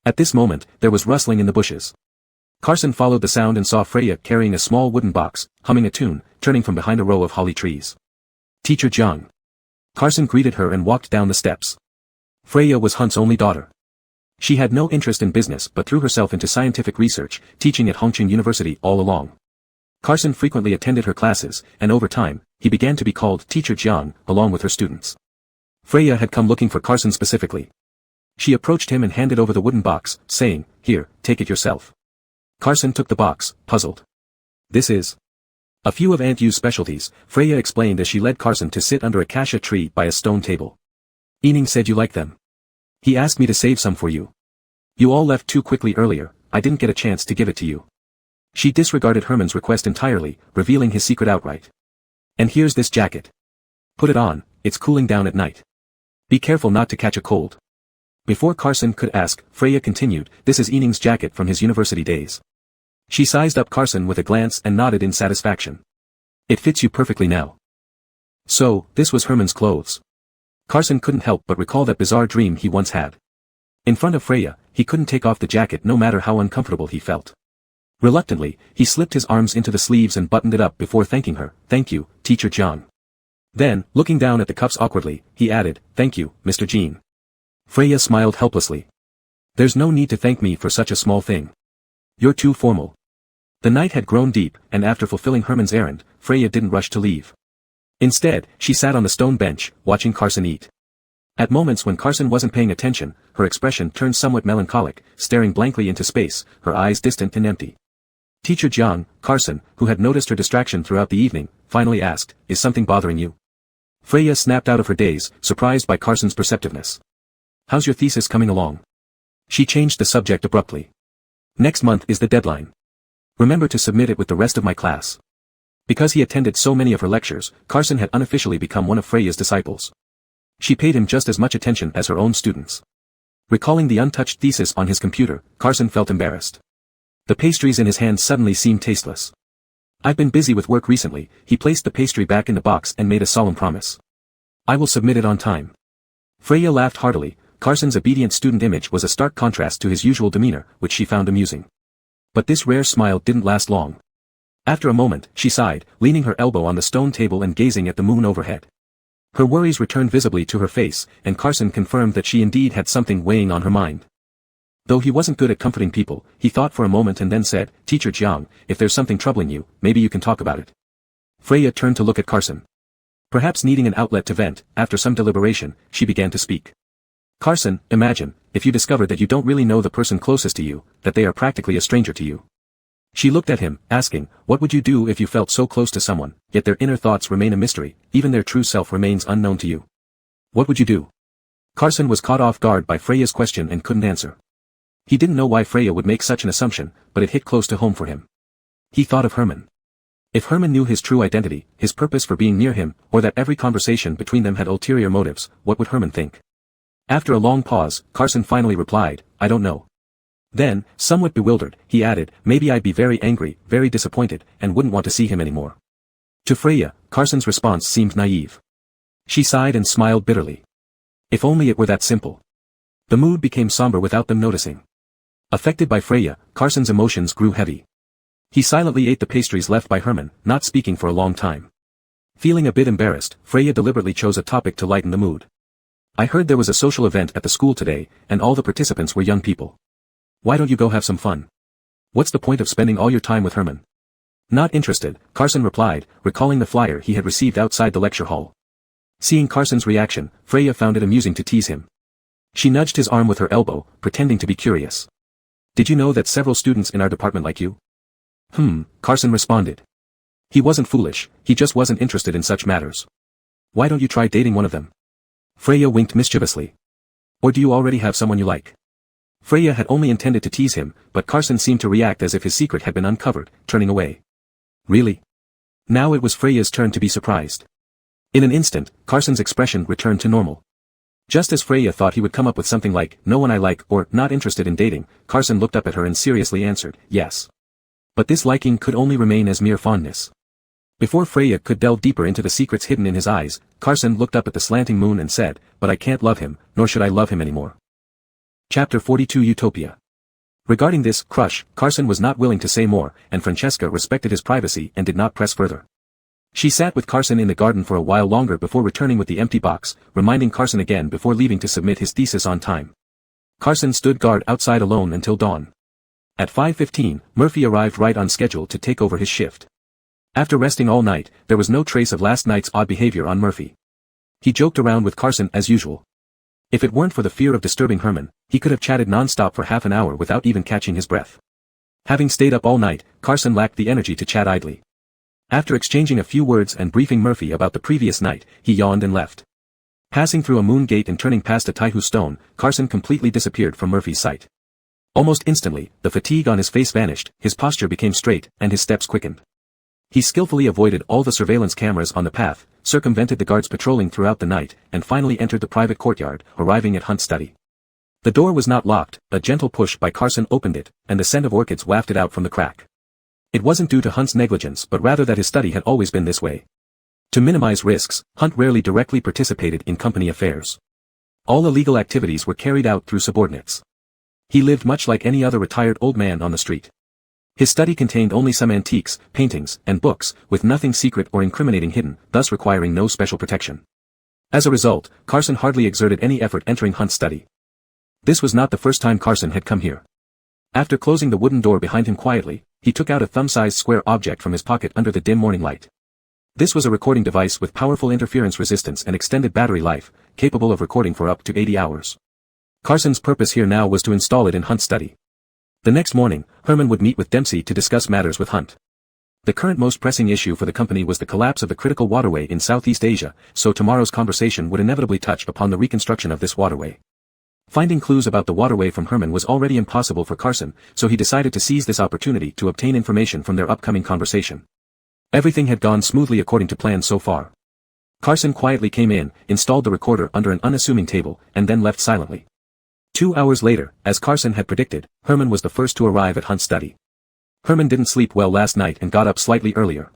At this moment, there was rustling in the bushes. Carson followed the sound and saw Freya carrying a small wooden box, humming a tune, turning from behind a row of holly trees. "Teacher Jiang." Carson greeted her and walked down the steps. Freya was Hunt's only daughter. She had no interest in business but threw herself into scientific research, teaching at Hongqing University all along. Carson frequently attended her classes, and over time, he began to be called Teacher Jiang, along with her students. Freya had come looking for Carson specifically. She approached him and handed over the wooden box, saying, "Here, take it yourself." Carson took the box, puzzled. "This is a few of Aunt Yu's specialties," Freya explained as she led Carson to sit under a cassia tree by a stone table. "Ening said you like them. He asked me to save some for you. You all left too quickly earlier, I didn't get a chance to give it to you." She disregarded Herman's request entirely, revealing his secret outright. "And here's this jacket. Put it on, it's cooling down at night. Be careful not to catch a cold." Before Carson could ask, Freya continued, "This is Ening's jacket from his university days." She sized up Carson with a glance and nodded in satisfaction. "It fits you perfectly now." So, this was Herman's clothes. Carson couldn't help but recall that bizarre dream he once had. In front of Freya, he couldn't take off the jacket no matter how uncomfortable he felt. Reluctantly, he slipped his arms into the sleeves and buttoned it up before thanking her. "Thank you, Teacher Jiang." Then, looking down at the cuffs awkwardly, he added, "Thank you, Mr. Jean." Freya smiled helplessly. "There's no need to thank me for such a small thing. You're too formal." The night had grown deep, and after fulfilling Herman's errand, Freya didn't rush to leave. Instead, she sat on the stone bench, watching Carson eat. At moments when Carson wasn't paying attention, her expression turned somewhat melancholic, staring blankly into space, her eyes distant and empty. Teacher Jiang, Carson, who had noticed her distraction throughout the evening, finally asked, "Is something bothering you?" Freya snapped out of her daze, surprised by Carson's perceptiveness. "How's your thesis coming along?" She changed the subject abruptly. "Next month is the deadline. Remember to submit it with the rest of my class." Because he attended so many of her lectures, Carson had unofficially become one of Freya's disciples. She paid him just as much attention as her own students. Recalling the untouched thesis on his computer, Carson felt embarrassed. The pastries in his hand suddenly seemed tasteless. "I've been busy with work recently." He placed the pastry back in the box and made a solemn promise. "I will submit it on time." Freya laughed heartily. Carson's obedient student image was a stark contrast to his usual demeanor, which she found amusing. But this rare smile didn't last long. After a moment, she sighed, leaning her elbow on the stone table and gazing at the moon overhead. Her worries returned visibly to her face, and Carson confirmed that she indeed had something weighing on her mind. Though he wasn't good at comforting people, he thought for a moment and then said, "Teacher Jiang, if there's something troubling you, maybe you can talk about it." Freya turned to look at Carson. Perhaps needing an outlet to vent, after some deliberation, she began to speak. "Carson, imagine, if you discovered that you don't really know the person closest to you, that they are practically a stranger to you." She looked at him, asking, "What would you do if you felt so close to someone, yet their inner thoughts remain a mystery, even their true self remains unknown to you? What would you do?" Carson was caught off guard by Freya's question and couldn't answer. He didn't know why Freya would make such an assumption, but it hit close to home for him. He thought of Herman. If Herman knew his true identity, his purpose for being near him, or that every conversation between them had ulterior motives, what would Herman think? After a long pause, Carson finally replied, "I don't know." Then, somewhat bewildered, he added, "Maybe I'd be very angry, very disappointed, and wouldn't want to see him anymore." To Freya, Carson's response seemed naive. She sighed and smiled bitterly. If only it were that simple. The mood became somber without them noticing. Affected by Freya, Carson's emotions grew heavy. He silently ate the pastries left by Herman, not speaking for a long time. Feeling a bit embarrassed, Freya deliberately chose a topic to lighten the mood. "I heard there was a social event at the school today, and all the participants were young people. Why don't you go have some fun? What's the point of spending all your time with Herman?" "Not interested," Carson replied, recalling the flyer he had received outside the lecture hall. Seeing Carson's reaction, Freya found it amusing to tease him. She nudged his arm with her elbow, pretending to be curious. "Did you know that several students in our department like you?" Carson responded. He wasn't foolish, he just wasn't interested in such matters. "Why don't you try dating one of them?" Freya winked mischievously. "Or do you already have someone you like?" Freya had only intended to tease him, but Carson seemed to react as if his secret had been uncovered, turning away. "Really?" Now it was Freya's turn to be surprised. In an instant, Carson's expression returned to normal. Just as Freya thought he would come up with something like, "No one I like," or "not interested in dating," Carson looked up at her and seriously answered, "Yes." But this liking could only remain as mere fondness. Before Freya could delve deeper into the secrets hidden in his eyes, Carson looked up at the slanting moon and said, "But I can't love him, nor should I love him anymore." Chapter 42 Utopia. Regarding this crush, Carson was not willing to say more, and Francesca respected his privacy and did not press further. She sat with Carson in the garden for a while longer before returning with the empty box, reminding Carson again before leaving to submit his thesis on time. Carson stood guard outside alone until dawn. At 5:15, Murphy arrived right on schedule to take over his shift. After resting all night, there was no trace of last night's odd behavior on Murphy. He joked around with Carson as usual. If it weren't for the fear of disturbing Herman, he could have chatted non-stop for half an hour without even catching his breath. Having stayed up all night, Carson lacked the energy to chat idly. After exchanging a few words and briefing Murphy about the previous night, he yawned and left. Passing through a moon gate and turning past a Taihu stone, Carson completely disappeared from Murphy's sight. Almost instantly, the fatigue on his face vanished, his posture became straight, and his steps quickened. He skillfully avoided all the surveillance cameras on the path, circumvented the guards patrolling throughout the night, and finally entered the private courtyard, arriving at Hunt's study. The door was not locked, a gentle push by Carson opened it, and the scent of orchids wafted out from the crack. It wasn't due to Hunt's negligence but rather that his study had always been this way. To minimize risks, Hunt rarely directly participated in company affairs. All illegal activities were carried out through subordinates. He lived much like any other retired old man on the street. His study contained only some antiques, paintings, and books, with nothing secret or incriminating hidden, thus requiring no special protection. As a result, Carson hardly exerted any effort entering Hunt's study. This was not the first time Carson had come here. After closing the wooden door behind him quietly, he took out a thumb-sized square object from his pocket under the dim morning light. This was a recording device with powerful interference resistance and extended battery life, capable of recording for up to 80 hours. Carson's purpose here now was to install it in Hunt's study. The next morning, Herman would meet with Dempsey to discuss matters with Hunt. The current most pressing issue for the company was the collapse of the critical waterway in Southeast Asia, so tomorrow's conversation would inevitably touch upon the reconstruction of this waterway. Finding clues about the waterway from Herman was already impossible for Carson, so he decided to seize this opportunity to obtain information from their upcoming conversation. Everything had gone smoothly according to plan so far. Carson quietly came in, installed the recorder under an unassuming table, and then left silently. 2 hours later, as Carson had predicted, Herman was the first to arrive at Hunt's study. Herman didn't sleep well last night and got up slightly earlier.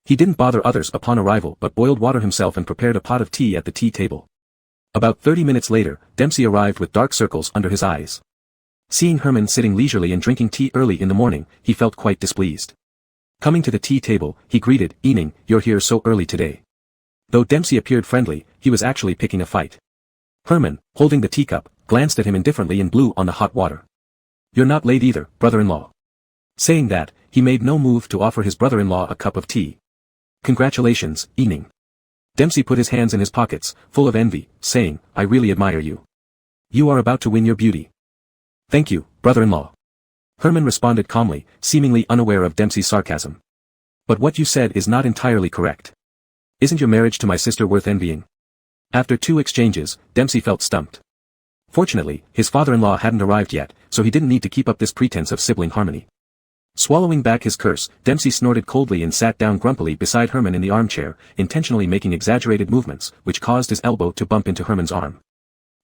He didn't bother others upon arrival but boiled water himself and prepared a pot of tea at the tea table. About 30 minutes later, Dempsey arrived with dark circles under his eyes. Seeing Herman sitting leisurely and drinking tea early in the morning, he felt quite displeased. Coming to the tea table, he greeted, "Evening, you're here so early today." Though Dempsey appeared friendly, he was actually picking a fight. Herman, holding the teacup, glanced at him indifferently and blew on the hot water. "You're not late either, brother-in-law." Saying that, he made no move to offer his brother-in-law a cup of tea. "Congratulations, Evening." Dempsey put his hands in his pockets, full of envy, saying, "I really admire you. You are about to win your beauty." "Thank you, brother-in-law." Herman responded calmly, seemingly unaware of Dempsey's sarcasm. "But what you said is not entirely correct. Isn't your marriage to my sister worth envying?" After 2 exchanges, Dempsey felt stumped. Fortunately, his father-in-law hadn't arrived yet, so he didn't need to keep up this pretense of sibling harmony. Swallowing back his curse, Dempsey snorted coldly and sat down grumpily beside Herman in the armchair, intentionally making exaggerated movements, which caused his elbow to bump into Herman's arm.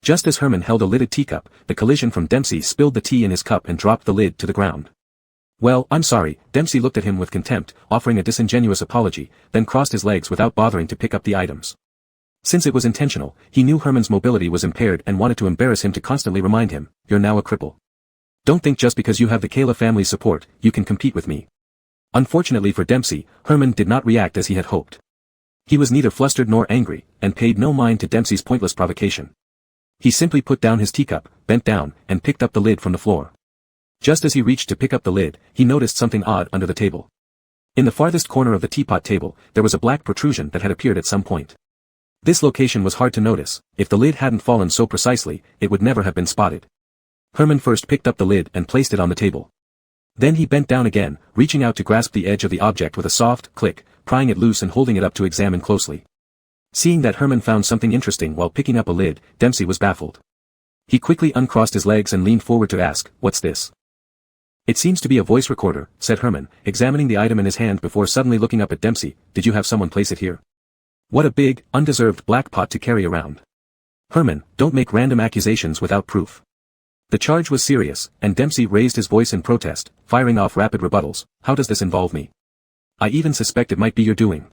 Just as Herman held a lidded teacup, the collision from Dempsey spilled the tea in his cup and dropped the lid to the ground. "Well, I'm sorry," Dempsey looked at him with contempt, offering a disingenuous apology, then crossed his legs without bothering to pick up the items. Since it was intentional, he knew Herman's mobility was impaired and wanted to embarrass him to constantly remind him, "You're now a cripple. Don't think just because you have the Kayla family's support, you can compete with me." Unfortunately for Dempsey, Herman did not react as he had hoped. He was neither flustered nor angry, and paid no mind to Dempsey's pointless provocation. He simply put down his teacup, bent down, and picked up the lid from the floor. Just as he reached to pick up the lid, he noticed something odd under the table. In the farthest corner of the teapot table, there was a black protrusion that had appeared at some point. This location was hard to notice. If the lid hadn't fallen so precisely, it would never have been spotted. Herman first picked up the lid and placed it on the table. Then he bent down again, reaching out to grasp the edge of the object with a soft click, prying it loose and holding it up to examine closely. Seeing that Herman found something interesting while picking up a lid, Dempsey was baffled. He quickly uncrossed his legs and leaned forward to ask, "What's this?" "It seems to be a voice recorder," said Herman, examining the item in his hand before suddenly looking up at Dempsey. "Did you have someone place it here?" "What a big, undeserved black pot to carry around." "Herman, don't make random accusations without proof." The charge was serious, and Dempsey raised his voice in protest, firing off rapid rebuttals. "How does this involve me? I even suspect it might be your doing.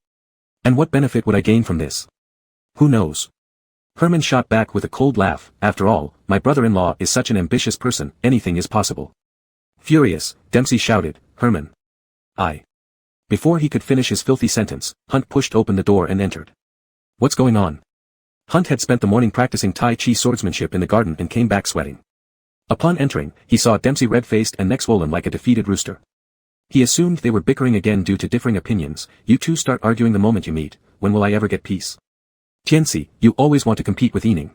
And what benefit would I gain from this? Who knows?" Herman shot back with a cold laugh. "After all, my brother-in-law is such an ambitious person, anything is possible." Furious, Dempsey shouted, "Herman! I..." Before he could finish his filthy sentence, Hunt pushed open the door and entered. "What's going on?" Hunt had spent the morning practicing Tai Chi swordsmanship in the garden and came back sweating. Upon entering, he saw Dempsey red-faced and neck-swollen like a defeated rooster. He assumed they were bickering again due to differing opinions. "You two start arguing the moment you meet. When will I ever get peace?" "Tiancy, you always want to compete with Ening."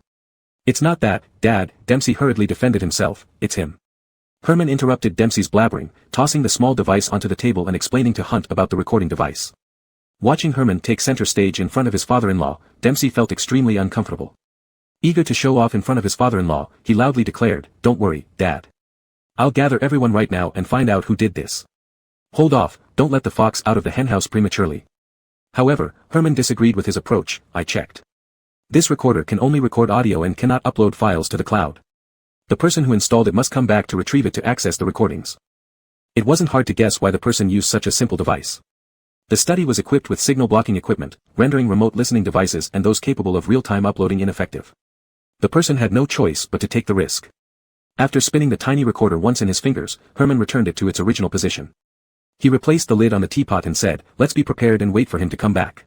"It's not that, Dad," Dempsey hurriedly defended himself, "it's him." Herman interrupted Dempsey's blabbering, tossing the small device onto the table and explaining to Hunt about the recording device. Watching Herman take center stage in front of his father-in-law, Dempsey felt extremely uncomfortable. Eager to show off in front of his father-in-law, he loudly declared, "Don't worry, Dad. I'll gather everyone right now and find out who did this." "Hold off, don't let the fox out of the henhouse prematurely." However, Herman disagreed with his approach. "I checked. This recorder can only record audio and cannot upload files to the cloud. The person who installed it must come back to retrieve it to access the recordings." It wasn't hard to guess why the person used such a simple device. The study was equipped with signal blocking equipment, rendering remote listening devices and those capable of real-time uploading ineffective. The person had no choice but to take the risk. After spinning the tiny recorder once in his fingers, Herman returned it to its original position. He replaced the lid on the teapot and said, "Let's be prepared and wait for him to come back."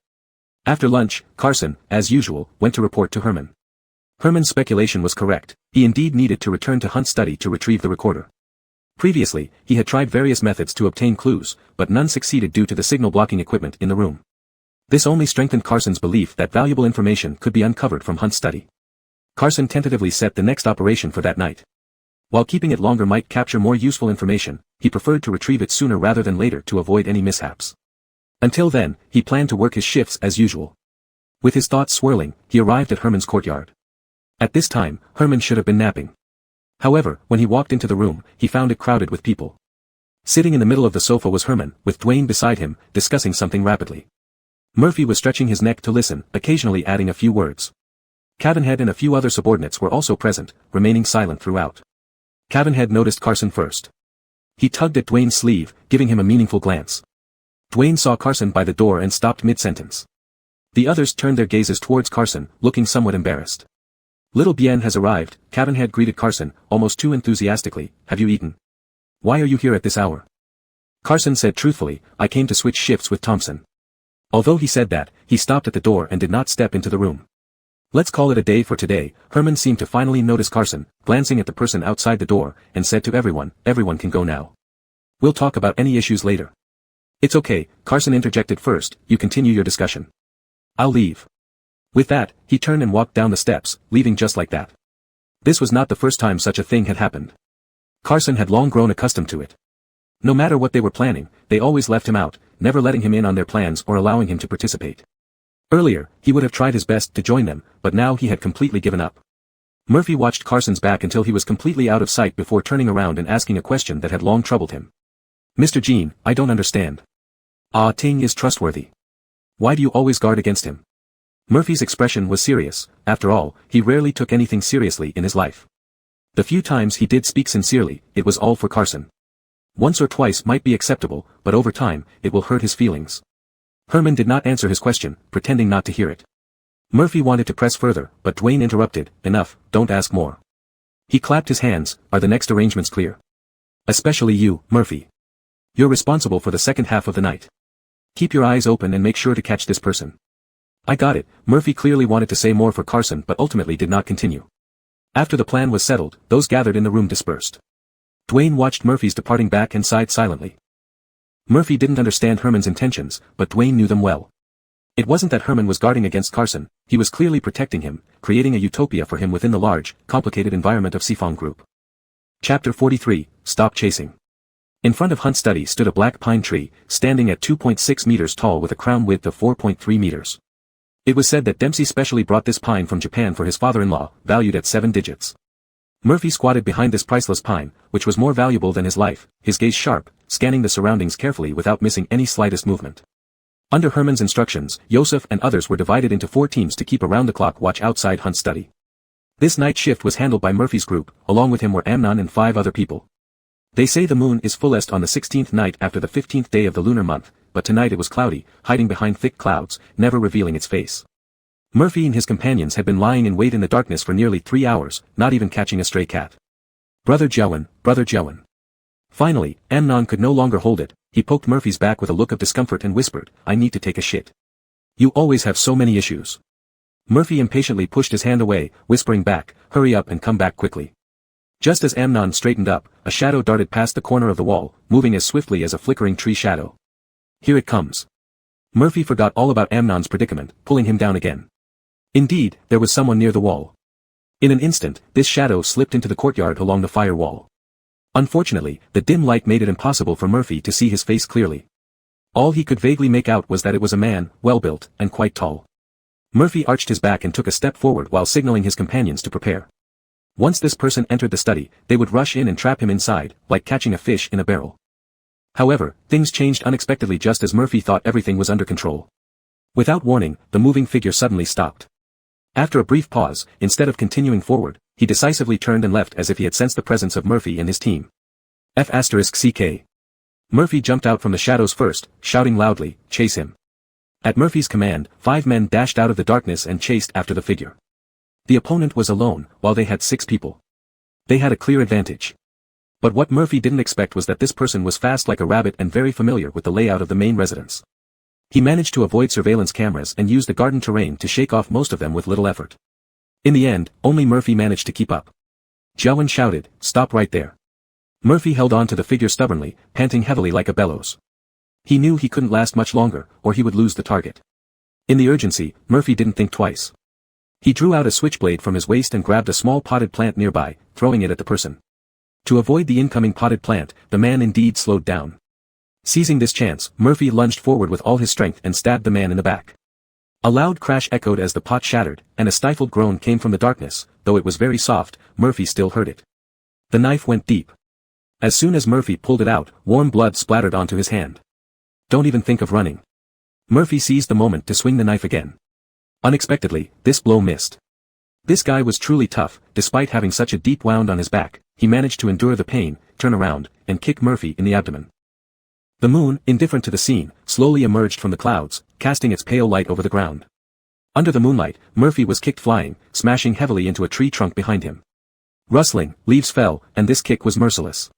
After lunch, Carson, as usual, went to report to Herman. Herman's speculation was correct. He indeed needed to return to Hunt's study to retrieve the recorder. Previously, he had tried various methods to obtain clues, but none succeeded due to the signal blocking equipment in the room. This only strengthened Carson's belief that valuable information could be uncovered from Hunt's study. Carson tentatively set the next operation for that night. While keeping it longer might capture more useful information, he preferred to retrieve it sooner rather than later to avoid any mishaps. Until then, he planned to work his shifts as usual. With his thoughts swirling, he arrived at Herman's courtyard. At this time, Herman should have been napping. However, when he walked into the room, he found it crowded with people. Sitting in the middle of the sofa was Herman, with Dwayne beside him, discussing something rapidly. Murphy was stretching his neck to listen, occasionally adding a few words. Cavanhead and a few other subordinates were also present, remaining silent throughout. Cavanhead noticed Carson first. He tugged at Dwayne's sleeve, giving him a meaningful glance. Dwayne saw Carson by the door and stopped mid-sentence. The others turned their gazes towards Carson, looking somewhat embarrassed. "Little Bien has arrived," Cavanhead greeted Carson, almost too enthusiastically. "Have you eaten? Why are you here at this hour?" Carson said truthfully, "I came to switch shifts with Thompson." Although he said that, he stopped at the door and did not step into the room. "Let's call it a day for today." Herman seemed to finally notice Carson, glancing at the person outside the door, and said to everyone, "Everyone can go now. We'll talk about any issues later." "It's okay," Carson interjected first, "you continue your discussion. I'll leave." With that, he turned and walked down the steps, leaving just like that. This was not the first time such a thing had happened. Carson had long grown accustomed to it. No matter what they were planning, they always left him out, never letting him in on their plans or allowing him to participate. Earlier, he would have tried his best to join them, but now he had completely given up. Murphy watched Carson's back until he was completely out of sight before turning around and asking a question that had long troubled him. "Mr. Jean, I don't understand. Ah Ting is trustworthy. Why do you always guard against him?" Murphy's expression was serious. After all, he rarely took anything seriously in his life. The few times he did speak sincerely, it was all for Carson. Once or twice might be acceptable, but over time, it will hurt his feelings. Herman did not answer his question, pretending not to hear it. Murphy wanted to press further, but Dwayne interrupted. "Enough, don't ask more." He clapped his hands. "Are the next arrangements clear? Especially you, Murphy. You're responsible for the second half of the night. Keep your eyes open and make sure to catch this person." "I got it." Murphy clearly wanted to say more for Carson but ultimately did not continue. After the plan was settled, those gathered in the room dispersed. Dwayne watched Murphy's departing back and sighed silently. Murphy didn't understand Herman's intentions, but Dwayne knew them well. It wasn't that Herman was guarding against Carson, he was clearly protecting him, creating a utopia for him within the large, complicated environment of Sifong Group. Chapter 43, Stop Chasing. In front of Hunt's study stood a black pine tree, standing at 2.6 meters tall with a crown width of 4.3 meters. It was said that Dempsey specially brought this pine from Japan for his father-in-law, valued at 7 digits. Murphy squatted behind this priceless pine, which was more valuable than his life, his gaze sharp, scanning the surroundings carefully without missing any slightest movement. Under Herman's instructions, Yosef and others were divided into 4 teams to keep around-the-clock watch outside Hunt's study. This night shift was handled by Murphy's group, along with him were Amnon and 5 other people. They say the moon is fullest on the 16th night after the 15th day of the lunar month, but tonight it was cloudy, hiding behind thick clouds, never revealing its face. Murphy and his companions had been lying in wait in the darkness for nearly 3 hours, not even catching a stray cat. Brother Jowan. Finally, Amnon could no longer hold it. He poked Murphy's back with a look of discomfort and whispered, "I need to take a shit. You always have so many issues." Murphy impatiently pushed his hand away, whispering back, "Hurry up and come back quickly." Just as Amnon straightened up, a shadow darted past the corner of the wall, moving as swiftly as a flickering tree shadow. "Here it comes." Murphy forgot all about Amnon's predicament, pulling him down again. Indeed, there was someone near the wall. In an instant, this shadow slipped into the courtyard along the fire wall. Unfortunately, the dim light made it impossible for Murphy to see his face clearly. All he could vaguely make out was that it was a man, well-built, and quite tall. Murphy arched his back and took a step forward while signaling his companions to prepare. Once this person entered the study, they would rush in and trap him inside, like catching a fish in a barrel. However, things changed unexpectedly just as Murphy thought everything was under control. Without warning, the moving figure suddenly stopped. After a brief pause, instead of continuing forward, he decisively turned and left as if he had sensed the presence of Murphy and his team. F***CK. Murphy jumped out from the shadows first, shouting loudly, "Chase him." At Murphy's command, 5 men dashed out of the darkness and chased after the figure. The opponent was alone, while they had 6 people. They had a clear advantage. But what Murphy didn't expect was that this person was fast like a rabbit and very familiar with the layout of the main residence. He managed to avoid surveillance cameras and used the garden terrain to shake off most of them with little effort. In the end, only Murphy managed to keep up. Jiawen shouted, "Stop right there." Murphy held on to the figure stubbornly, panting heavily like a bellows. He knew he couldn't last much longer, or he would lose the target. In the urgency, Murphy didn't think twice. He drew out a switchblade from his waist and grabbed a small potted plant nearby, throwing it at the person. To avoid the incoming potted plant, the man indeed slowed down. Seizing this chance, Murphy lunged forward with all his strength and stabbed the man in the back. A loud crash echoed as the pot shattered, and a stifled groan came from the darkness. Though it was very soft, Murphy still heard it. The knife went deep. As soon as Murphy pulled it out, warm blood splattered onto his hand. "Don't even think of running." Murphy seized the moment to swing the knife again. Unexpectedly, this blow missed. This guy was truly tough. Despite having such a deep wound on his back, he managed to endure the pain, turn around, and kick Murphy in the abdomen. The moon, indifferent to the scene, slowly emerged from the clouds, casting its pale light over the ground. Under the moonlight, Murphy was kicked flying, smashing heavily into a tree trunk behind him. Rustling, leaves fell, and this kick was merciless.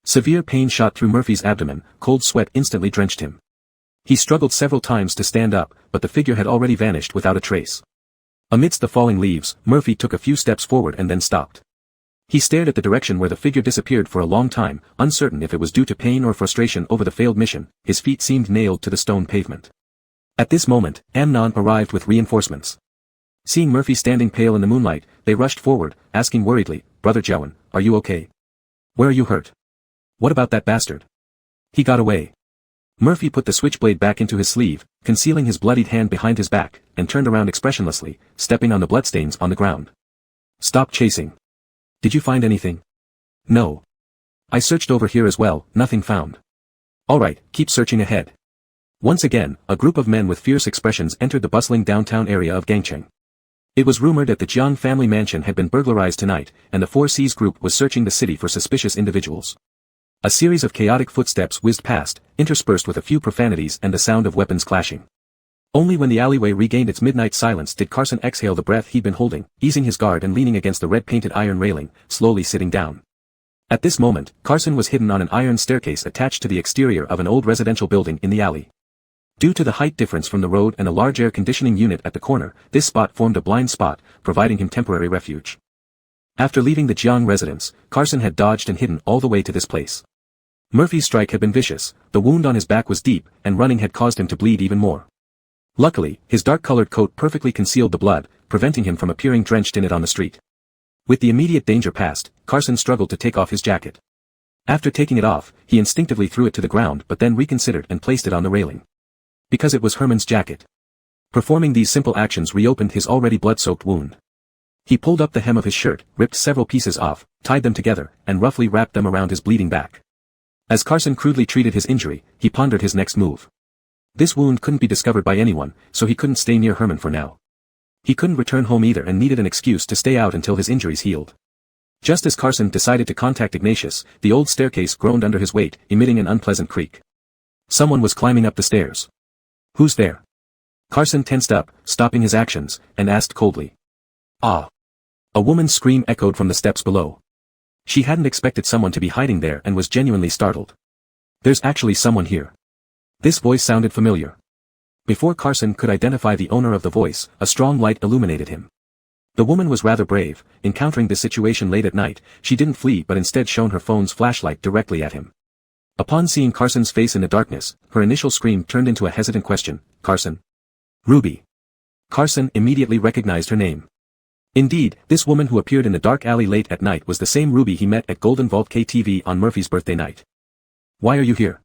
Severe pain shot through Murphy's abdomen, cold sweat instantly drenched him. He struggled several times to stand up, but the figure had already vanished without a trace. Amidst the falling leaves, Murphy took a few steps forward and then stopped. He stared at the direction where the figure disappeared for a long time, uncertain if it was due to pain or frustration over the failed mission. His feet seemed nailed to the stone pavement. At this moment, Amnon arrived with reinforcements. Seeing Murphy standing pale in the moonlight, they rushed forward, asking worriedly, "Brother Jiawen, are you okay? Where are you hurt? What about that bastard? He got away." Murphy put the switchblade back into his sleeve, concealing his bloodied hand behind his back, and turned around expressionlessly, stepping on the bloodstains on the ground. "Stop chasing. Did you find anything?" "No. I searched over here as well, nothing found." "All right, keep searching ahead." Once again, a group of men with fierce expressions entered the bustling downtown area of Gangcheng. It was rumored that the Jiang family mansion had been burglarized tonight, and the Four Seas group was searching the city for suspicious individuals. A series of chaotic footsteps whizzed past, interspersed with a few profanities and the sound of weapons clashing. Only when the alleyway regained its midnight silence did Carson exhale the breath he'd been holding, easing his guard and leaning against the red-painted iron railing, slowly sitting down. At this moment, Carson was hidden on an iron staircase attached to the exterior of an old residential building in the alley. Due to the height difference from the road and a large air conditioning unit at the corner, this spot formed a blind spot, providing him temporary refuge. After leaving the Jiang residence, Carson had dodged and hidden all the way to this place. Murphy's strike had been vicious, the wound on his back was deep, and running had caused him to bleed even more. Luckily, his dark-colored coat perfectly concealed the blood, preventing him from appearing drenched in it on the street. With the immediate danger past, Carson struggled to take off his jacket. After taking it off, he instinctively threw it to the ground but then reconsidered and placed it on the railing. Because it was Herman's jacket. Performing these simple actions reopened his already blood-soaked wound. He pulled up the hem of his shirt, ripped several pieces off, tied them together, and roughly wrapped them around his bleeding back. As Carson crudely treated his injury, he pondered his next move. This wound couldn't be discovered by anyone, so he couldn't stay near Herman for now. He couldn't return home either and needed an excuse to stay out until his injuries healed. Just as Carson decided to contact Ignatius, the old staircase groaned under his weight, emitting an unpleasant creak. Someone was climbing up the stairs. "Who's there?" Carson tensed up, stopping his actions, and asked coldly. "Ah!" A woman's scream echoed from the steps below. She hadn't expected someone to be hiding there and was genuinely startled. "There's actually someone here." This voice sounded familiar. Before Carson could identify the owner of the voice, a strong light illuminated him. The woman was rather brave. Encountering this situation late at night, she didn't flee but instead shone her phone's flashlight directly at him. Upon seeing Carson's face in the darkness, her initial scream turned into a hesitant question. "Carson?" "Ruby." Carson immediately recognized her name. Indeed, this woman who appeared in the dark alley late at night was the same Ruby he met at Golden Vault KTV on Murphy's birthday night. "Why are you here?"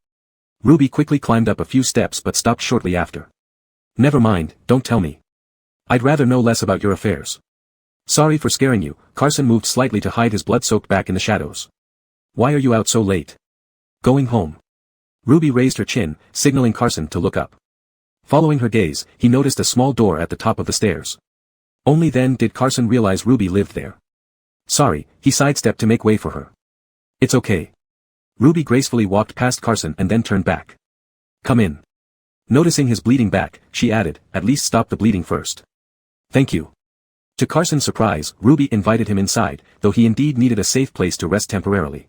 Ruby quickly climbed up a few steps but stopped shortly after. "Never mind, don't tell me. I'd rather know less about your affairs." "Sorry for scaring you." Carson moved slightly to hide his blood-soaked back in the shadows. "Why are you out so late?" "Going home." Ruby raised her chin, signaling Carson to look up. Following her gaze, he noticed a small door at the top of the stairs. Only then did Carson realize Ruby lived there. "Sorry," he sidestepped to make way for her. "It's okay. Ruby gracefully walked past Carson and then turned back. Come in. Noticing his bleeding back, she added, at least stop the bleeding first. Thank you. To Carson's surprise, Ruby invited him inside, though he indeed needed a safe place to rest temporarily.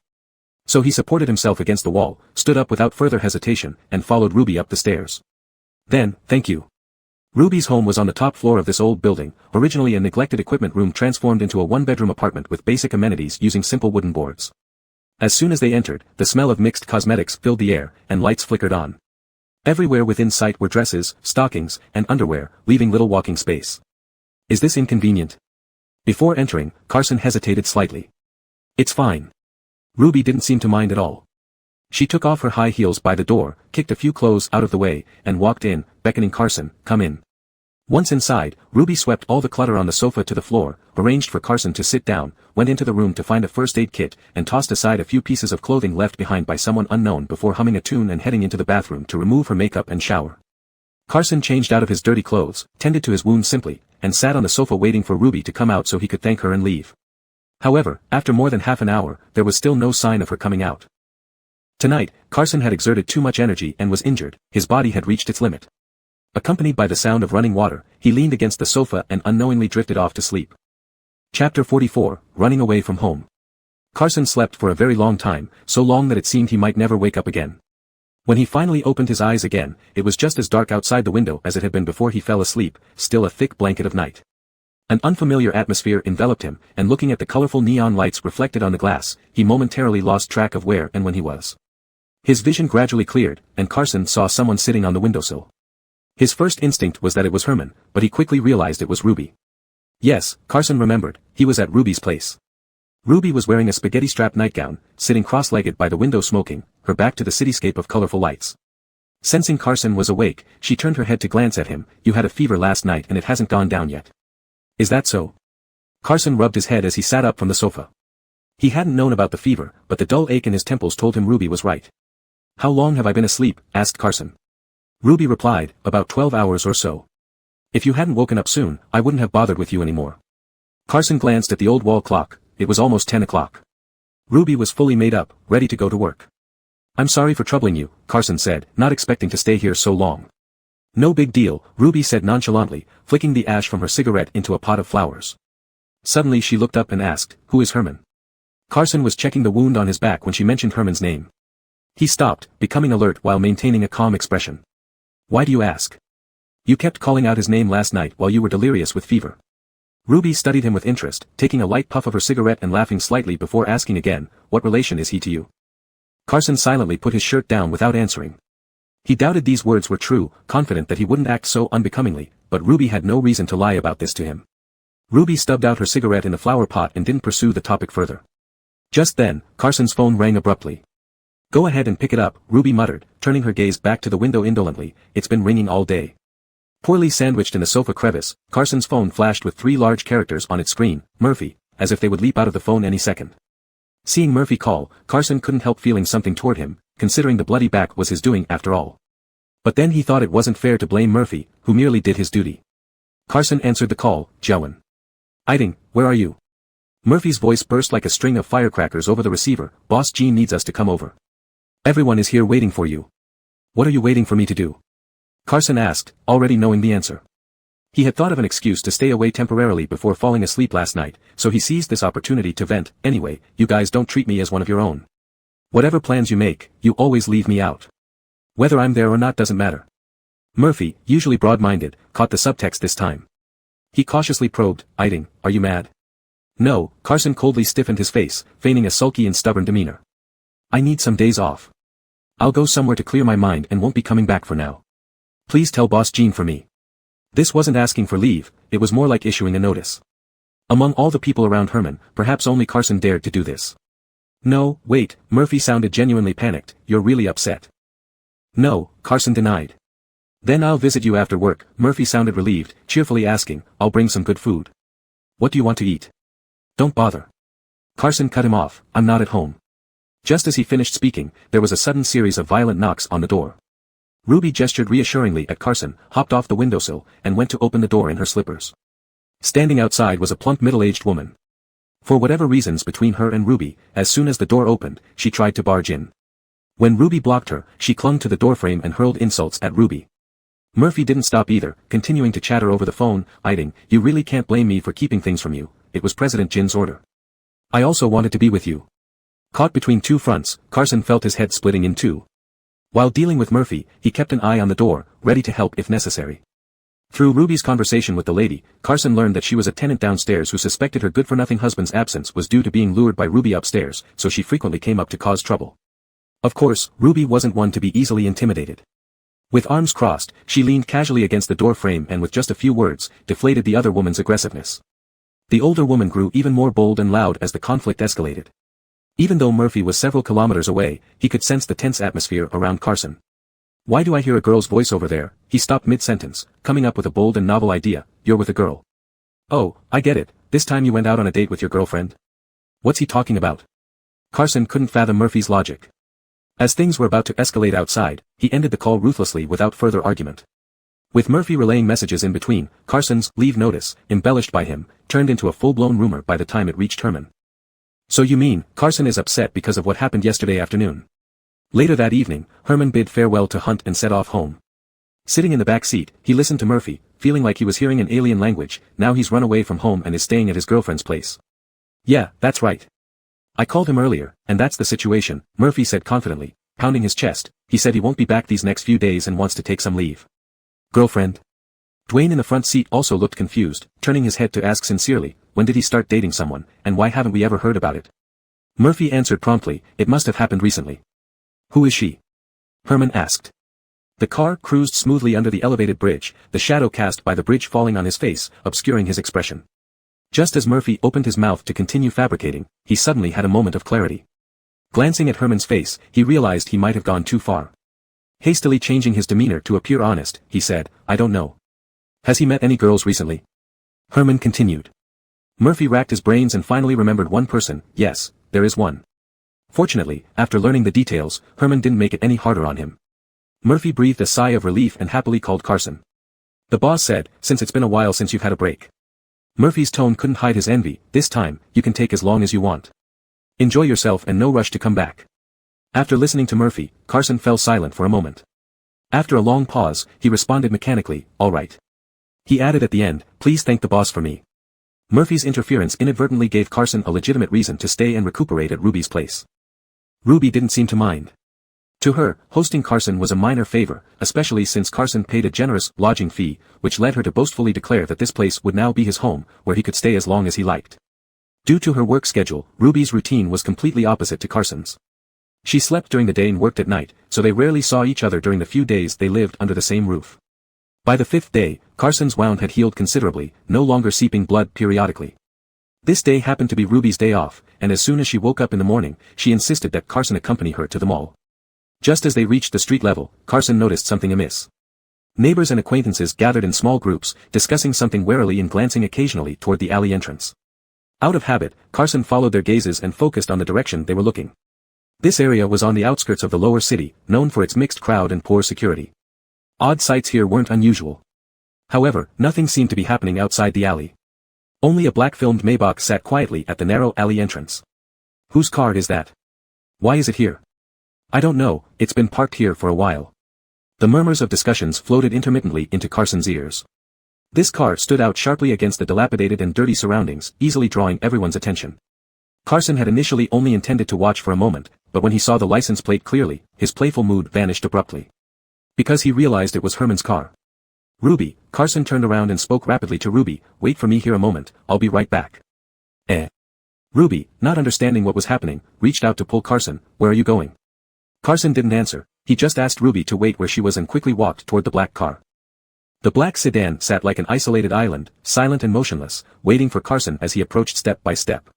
So he supported himself against the wall, stood up without further hesitation, and followed Ruby up the stairs. Then, thank you. Ruby's home was on the top floor of this old building, originally a neglected equipment room transformed into a one-bedroom apartment with basic amenities using simple wooden boards. As soon as they entered, the smell of mixed cosmetics filled the air, and lights flickered on. Everywhere within sight were dresses, stockings, and underwear, leaving little walking space. Is this inconvenient? Before entering, Carson hesitated slightly. It's fine. Ruby didn't seem to mind at all. She took off her high heels by the door, kicked a few clothes out of the way, and walked in, beckoning Carson, come in. Once inside, Ruby swept all the clutter on the sofa to the floor, arranged for Carson to sit down, went into the room to find a first aid kit, and tossed aside a few pieces of clothing left behind by someone unknown before humming a tune and heading into the bathroom to remove her makeup and shower. Carson changed out of his dirty clothes, tended to his wound simply, and sat on the sofa waiting for Ruby to come out so he could thank her and leave. However, after more than half an hour, there was still no sign of her coming out. Tonight, Carson had exerted too much energy and was injured, his body had reached its limit. Accompanied by the sound of running water, he leaned against the sofa and unknowingly drifted off to sleep. Chapter 44, Running Away from Home. Carson slept for a very long time, so long that it seemed he might never wake up again. When he finally opened his eyes again, it was just as dark outside the window as it had been before he fell asleep, still a thick blanket of night. An unfamiliar atmosphere enveloped him, and looking at the colorful neon lights reflected on the glass, he momentarily lost track of where and when he was. His vision gradually cleared, and Carson saw someone sitting on the windowsill. His first instinct was that it was Herman, but he quickly realized it was Ruby. Yes, Carson remembered, he was at Ruby's place. Ruby was wearing a spaghetti-strapped nightgown, sitting cross-legged by the window smoking, her back to the cityscape of colorful lights. Sensing Carson was awake, she turned her head to glance at him. You had a fever last night and it hasn't gone down yet. Is that so? Carson rubbed his head as he sat up from the sofa. He hadn't known about the fever, but the dull ache in his temples told him Ruby was right. How long have I been asleep? Asked Carson. Ruby replied, about 12 hours or so. If you hadn't woken up soon, I wouldn't have bothered with you anymore. Carson glanced at the old wall clock. It was almost 10 o'clock. Ruby was fully made up, ready to go to work. I'm sorry for troubling you, Carson said, not expecting to stay here so long. No big deal, Ruby said nonchalantly, flicking the ash from her cigarette into a pot of flowers. Suddenly she looked up and asked, who is Herman? Carson was checking the wound on his back when she mentioned Herman's name. He stopped, becoming alert while maintaining a calm expression. Why do you ask? You kept calling out his name last night while you were delirious with fever. Ruby studied him with interest, taking a light puff of her cigarette and laughing slightly before asking again, what relation is he to you? Carson silently put his shirt down without answering. He doubted these words were true, confident that he wouldn't act so unbecomingly, but Ruby had no reason to lie about this to him. Ruby stubbed out her cigarette in the flower pot and didn't pursue the topic further. Just then, Carson's phone rang abruptly. Go ahead and pick it up, Ruby muttered, turning her gaze back to the window indolently. It's been ringing all day. Poorly sandwiched in the sofa crevice, Carson's phone flashed with 3 large characters on its screen, Murphy, as if they would leap out of the phone any second. Seeing Murphy call, Carson couldn't help feeling something toward him, considering the bloody back was his doing after all. But then he thought it wasn't fair to blame Murphy, who merely did his duty. Carson answered the call, Joan. Eiding, where are you? Murphy's voice burst like a string of firecrackers over the receiver. Boss Jean needs us to come over. Everyone is here waiting for you. What are you waiting for me to do? Carson asked, already knowing the answer. He had thought of an excuse to stay away temporarily before falling asleep last night, so he seized this opportunity to vent. Anyway, you guys don't treat me as one of your own. Whatever plans you make, you always leave me out. Whether I'm there or not doesn't matter. Murphy, usually broad-minded, caught the subtext this time. He cautiously probed, Eiding, are you mad? No, Carson coldly stiffened his face, feigning a sulky and stubborn demeanor. I need some days off. I'll go somewhere to clear my mind and won't be coming back for now. Please tell Boss Jean for me. This wasn't asking for leave, it was more like issuing a notice. Among all the people around Herman, perhaps only Carson dared to do this. No, wait, Murphy sounded genuinely panicked, you're really upset. No, Carson denied. Then I'll visit you after work, Murphy sounded relieved, cheerfully asking, I'll bring some good food. What do you want to eat? Don't bother. Carson cut him off, I'm not at home. Just as he finished speaking, there was a sudden series of violent knocks on the door. Ruby gestured reassuringly at Carson, hopped off the windowsill, and went to open the door in her slippers. Standing outside was a plump middle-aged woman. For whatever reasons between her and Ruby, as soon as the door opened, she tried to barge in. When Ruby blocked her, she clung to the doorframe and hurled insults at Ruby. Murphy didn't stop either, continuing to chatter over the phone, adding, "You really can't blame me for keeping things from you. It was President Jin's order. I also wanted to be with you." Caught between two fronts, Carson felt his head splitting in two. While dealing with Murphy, he kept an eye on the door, ready to help if necessary. Through Ruby's conversation with the lady, Carson learned that she was a tenant downstairs who suspected her good-for-nothing husband's absence was due to being lured by Ruby upstairs, so she frequently came up to cause trouble. Of course, Ruby wasn't one to be easily intimidated. With arms crossed, she leaned casually against the door frame and with just a few words, deflated the other woman's aggressiveness. The older woman grew even more bold and loud as the conflict escalated. Even though Murphy was several kilometers away, he could sense the tense atmosphere around Carson. "Why do I hear a girl's voice over there?" He stopped mid-sentence, coming up with a bold and novel idea. "You're with a girl. Oh, I get it, this time you went out on a date with your girlfriend? What's he talking about?" Carson couldn't fathom Murphy's logic. As things were about to escalate outside, he ended the call ruthlessly without further argument. With Murphy relaying messages in between, Carson's leave notice, embellished by him, turned into a full-blown rumor by the time it reached Herman. "So you mean, Carson is upset because of what happened yesterday afternoon?" Later that evening, Herman bid farewell to Hunt and set off home. Sitting in the back seat, he listened to Murphy, feeling like he was hearing an alien language. Now he's run away from home and is staying at his girlfriend's place. "Yeah, that's right. I called him earlier, and that's the situation," Murphy said confidently, pounding his chest. "He said he won't be back these next few days and wants to take some leave." "Girlfriend?" Dwayne in the front seat also looked confused, turning his head to ask sincerely, "When did he start dating someone, and why haven't we ever heard about it?" Murphy answered promptly, "It must have happened recently." "Who is she?" Herman asked. The car cruised smoothly under the elevated bridge, the shadow cast by the bridge falling on his face, obscuring his expression. Just as Murphy opened his mouth to continue fabricating, he suddenly had a moment of clarity. Glancing at Herman's face, he realized he might have gone too far. Hastily changing his demeanor to appear honest, he said, "I don't know. Has he met any girls recently?" Herman continued. Murphy racked his brains and finally remembered one person. "Yes, there is one." Fortunately, after learning the details, Herman didn't make it any harder on him. Murphy breathed a sigh of relief and happily called Carson. The boss said, "Since it's been a while since you've had a break." Murphy's tone couldn't hide his envy. "This time, you can take as long as you want. Enjoy yourself and no rush to come back." After listening to Murphy, Carson fell silent for a moment. After a long pause, he responded mechanically, "All right." He added at the end, "Please thank the boss for me." Murphy's interference inadvertently gave Carson a legitimate reason to stay and recuperate at Ruby's place. Ruby didn't seem to mind. To her, hosting Carson was a minor favor, especially since Carson paid a generous lodging fee, which led her to boastfully declare that this place would now be his home, where he could stay as long as he liked. Due to her work schedule, Ruby's routine was completely opposite to Carson's. She slept during the day and worked at night, so they rarely saw each other during the few days they lived under the same roof. By the fifth day, Carson's wound had healed considerably, no longer seeping blood periodically. This day happened to be Ruby's day off, and as soon as she woke up in the morning, she insisted that Carson accompany her to the mall. Just as they reached the street level, Carson noticed something amiss. Neighbors and acquaintances gathered in small groups, discussing something warily and glancing occasionally toward the alley entrance. Out of habit, Carson followed their gazes and focused on the direction they were looking. This area was on the outskirts of the lower city, known for its mixed crowd and poor security. Odd sights here weren't unusual. However, nothing seemed to be happening outside the alley. Only a black-filmed Maybach sat quietly at the narrow alley entrance. "Whose car is that? Why is it here?" "I don't know, it's been parked here for a while." The murmurs of discussions floated intermittently into Carson's ears. This car stood out sharply against the dilapidated and dirty surroundings, easily drawing everyone's attention. Carson had initially only intended to watch for a moment, but when he saw the license plate clearly, his playful mood vanished abruptly. Because he realized it was Herman's car. "Ruby," Carson turned around and spoke rapidly to Ruby, "Wait for me here a moment, I'll be right back." Ruby, not understanding what was happening, reached out to pull Carson. "Where are you going?" Carson didn't answer, he just asked Ruby to wait where she was and quickly walked toward the black car. The black sedan sat like an isolated island, silent and motionless, waiting for Carson as he approached step by step.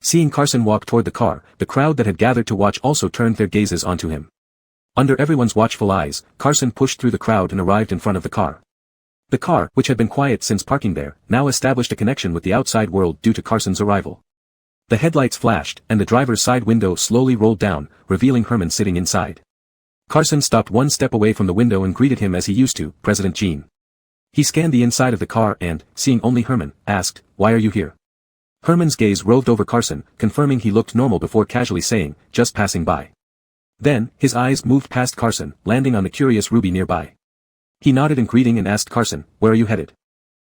Seeing Carson walk toward the car, the crowd that had gathered to watch also turned their gazes onto him. Under everyone's watchful eyes, Carson pushed through the crowd and arrived in front of the car. The car, which had been quiet since parking there, now established a connection with the outside world due to Carson's arrival. The headlights flashed, and the driver's side window slowly rolled down, revealing Herman sitting inside. Carson stopped one step away from the window and greeted him as he used to, "President Jean." He scanned the inside of the car and, seeing only Herman, asked, "Why are you here?" Herman's gaze roved over Carson, confirming he looked normal before casually saying, "Just passing by." Then, his eyes moved past Carson, landing on the curious Ruby nearby. He nodded in greeting and asked Carson, "Where are you headed?"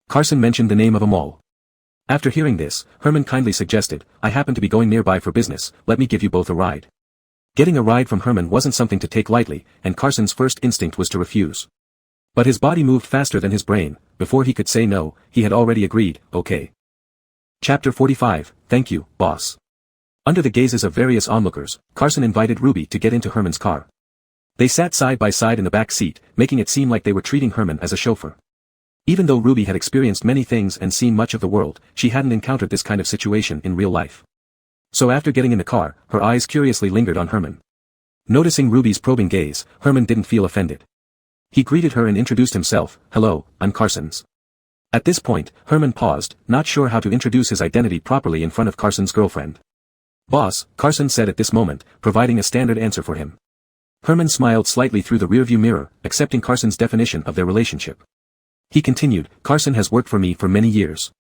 Carson mentioned the name of a mall. After hearing this, Herman kindly suggested, "I happen to be going nearby for business, let me give you both a ride." Getting a ride from Herman wasn't something to take lightly, and Carson's first instinct was to refuse. But his body moved faster than his brain. Before he could say no, he had already agreed, "Okay." Chapter 45, Thank You, Boss. Under the gazes of various onlookers, Carson invited Ruby to get into Herman's car. They sat side by side in the back seat, making it seem like they were treating Herman as a chauffeur. Even though Ruby had experienced many things and seen much of the world, she hadn't encountered this kind of situation in real life. So after getting in the car, her eyes curiously lingered on Herman. Noticing Ruby's probing gaze, Herman didn't feel offended. He greeted her and introduced himself, "Hello, I'm Carson's." At this point, Herman paused, not sure how to introduce his identity properly in front of Carson's girlfriend. "Boss," Carson said at this moment, providing a standard answer for him. Herman smiled slightly through the rearview mirror, accepting Carson's definition of their relationship. He continued, "Carson has worked for me for many years.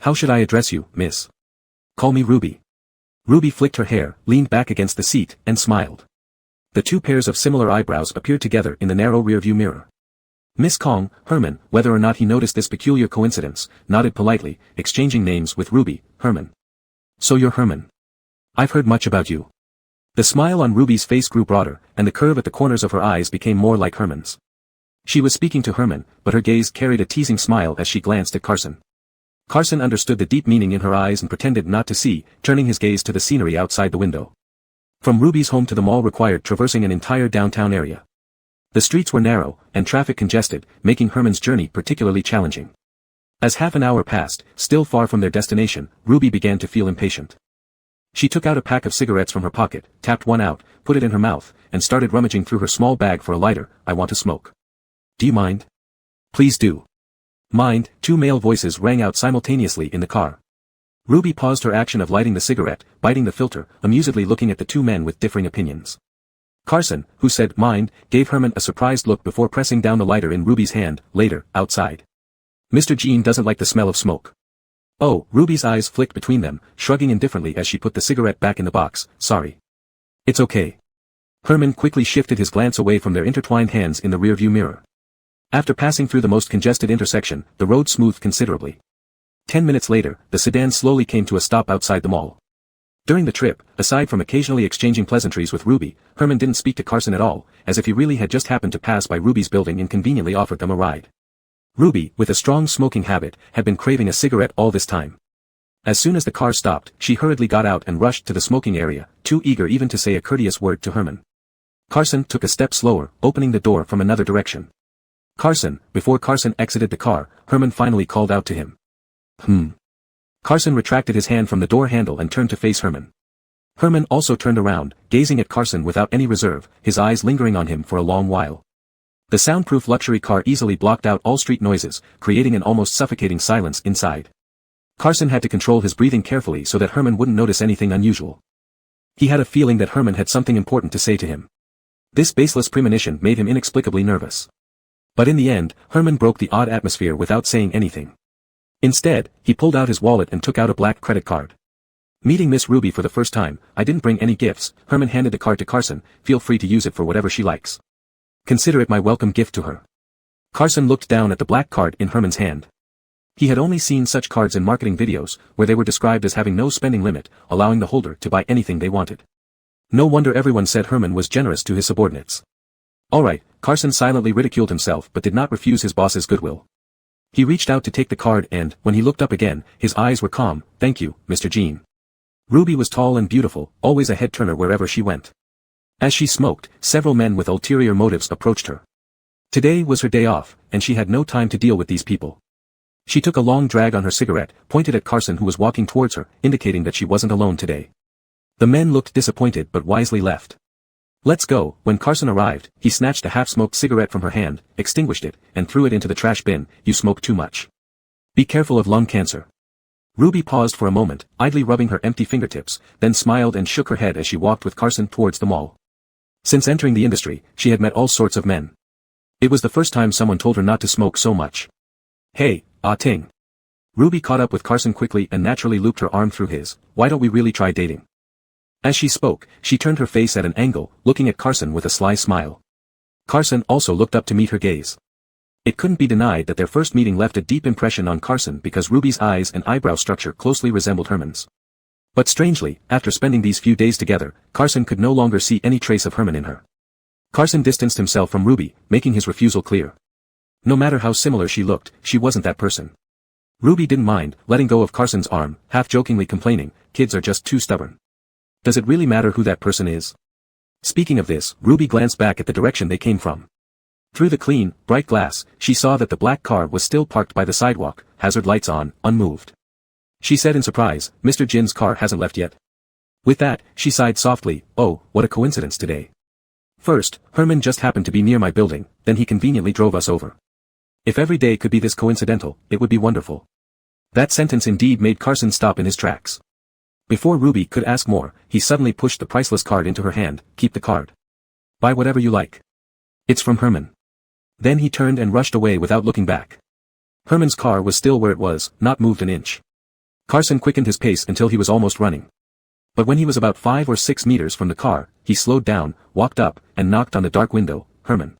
How should I address you, miss?" "Call me Ruby." Ruby flicked her hair, leaned back against the seat, and smiled. The two pairs of similar eyebrows appeared together in the narrow rearview mirror. Miss Kong, Herman, whether or not he noticed this peculiar coincidence, nodded politely, exchanging names with Ruby, Herman. "So you're Herman. I've heard much about you." The smile on Ruby's face grew broader, and the curve at the corners of her eyes became more like Herman's. She was speaking to Herman, but her gaze carried a teasing smile as she glanced at Carson. Carson understood the deep meaning in her eyes and pretended not to see, turning his gaze to the scenery outside the window. From Ruby's home to the mall required traversing an entire downtown area. The streets were narrow, and traffic congested, making Herman's journey particularly challenging. As half an hour passed, still far from their destination, Ruby began to feel impatient. She took out a pack of cigarettes from her pocket, tapped one out, put it in her mouth, and started rummaging through her small bag for a lighter. "I want to smoke." "Do you mind?" "Please do." "Mind," two male voices rang out simultaneously in the car. Ruby paused her action of lighting the cigarette, biting the filter, amusedly looking at the two men with differing opinions. Carson, who said "mind," gave Herman a surprised look before pressing down the lighter in Ruby's hand. Later, outside. "Mr. Jean doesn't like the smell of smoke." "Oh," Ruby's eyes flicked between them, shrugging indifferently as she put the cigarette back in the box. "Sorry." "It's okay." Herman quickly shifted his glance away from their intertwined hands in the rearview mirror. After passing through the most congested intersection, the road smoothed considerably. 10 minutes later, the sedan slowly came to a stop outside the mall. During the trip, aside from occasionally exchanging pleasantries with Ruby, Herman didn't speak to Carson at all, as if he really had just happened to pass by Ruby's building and conveniently offered them a ride. Ruby, with a strong smoking habit, had been craving a cigarette all this time. As soon as the car stopped, she hurriedly got out and rushed to the smoking area, too eager even to say a courteous word to Herman. Carson took a step slower, opening the door from another direction. "Carson," before Carson exited the car, Herman finally called out to him. Carson retracted his hand from the door handle and turned to face Herman. Herman also turned around, gazing at Carson without any reserve, his eyes lingering on him for a long while. The soundproof luxury car easily blocked out all street noises, creating an almost suffocating silence inside. Carson had to control his breathing carefully so that Herman wouldn't notice anything unusual. He had a feeling that Herman had something important to say to him. This baseless premonition made him inexplicably nervous. But in the end, Herman broke the odd atmosphere without saying anything. Instead, he pulled out his wallet and took out a black credit card. "Meeting Miss Ruby for the first time, I didn't bring any gifts." Herman handed the card to Carson. "Feel free to use it for whatever she likes. Consider it my welcome gift to her." Carson looked down at the black card in Herman's hand. He had only seen such cards in marketing videos, where they were described as having no spending limit, allowing the holder to buy anything they wanted. No wonder everyone said Herman was generous to his subordinates. "Alright," Carson silently ridiculed himself but did not refuse his boss's goodwill. He reached out to take the card and, when he looked up again, his eyes were calm. "Thank you, Mr. Jean." Ruby was tall and beautiful, always a head-turner wherever she went. As she smoked, several men with ulterior motives approached her. Today was her day off, and she had no time to deal with these people. She took a long drag on her cigarette, pointed at Carson who was walking towards her, indicating that she wasn't alone today. The men looked disappointed but wisely left. "Let's go." When Carson arrived, he snatched a half-smoked cigarette from her hand, extinguished it, and threw it into the trash bin. "You smoke too much. Be careful of lung cancer." Ruby paused for a moment, idly rubbing her empty fingertips, then smiled and shook her head as she walked with Carson towards the mall. Since entering the industry, she had met all sorts of men. It was the first time someone told her not to smoke so much. "Hey, Ting." Ruby caught up with Carson quickly and naturally looped her arm through his. "Why don't we really try dating?" As she spoke, she turned her face at an angle, looking at Carson with a sly smile. Carson also looked up to meet her gaze. It couldn't be denied that their first meeting left a deep impression on Carson because Ruby's eyes and eyebrow structure closely resembled Herman's. But strangely, after spending these few days together, Carson could no longer see any trace of Herman in her. Carson distanced himself from Ruby, making his refusal clear. No matter how similar she looked, she wasn't that person. Ruby didn't mind, letting go of Carson's arm, half-jokingly complaining, "Kids are just too stubborn. Does it really matter who that person is?" Speaking of this, Ruby glanced back at the direction they came from. Through the clean, bright glass, she saw that the black car was still parked by the sidewalk, hazard lights on, unmoved. She said in surprise, "Mr. Jin's car hasn't left yet." With that, she sighed softly, "Oh, what a coincidence today. First, Herman just happened to be near my building, then he conveniently drove us over. If every day could be this coincidental, it would be wonderful." That sentence indeed made Carson stop in his tracks. Before Ruby could ask more, he suddenly pushed the priceless card into her hand. "Keep the card. Buy whatever you like. It's from Herman." Then he turned and rushed away without looking back. Herman's car was still where it was, not moved an inch. Carson quickened his pace until he was almost running. But when he was about 5 or 6 meters from the car, he slowed down, walked up, and knocked on the dark window. "Herman."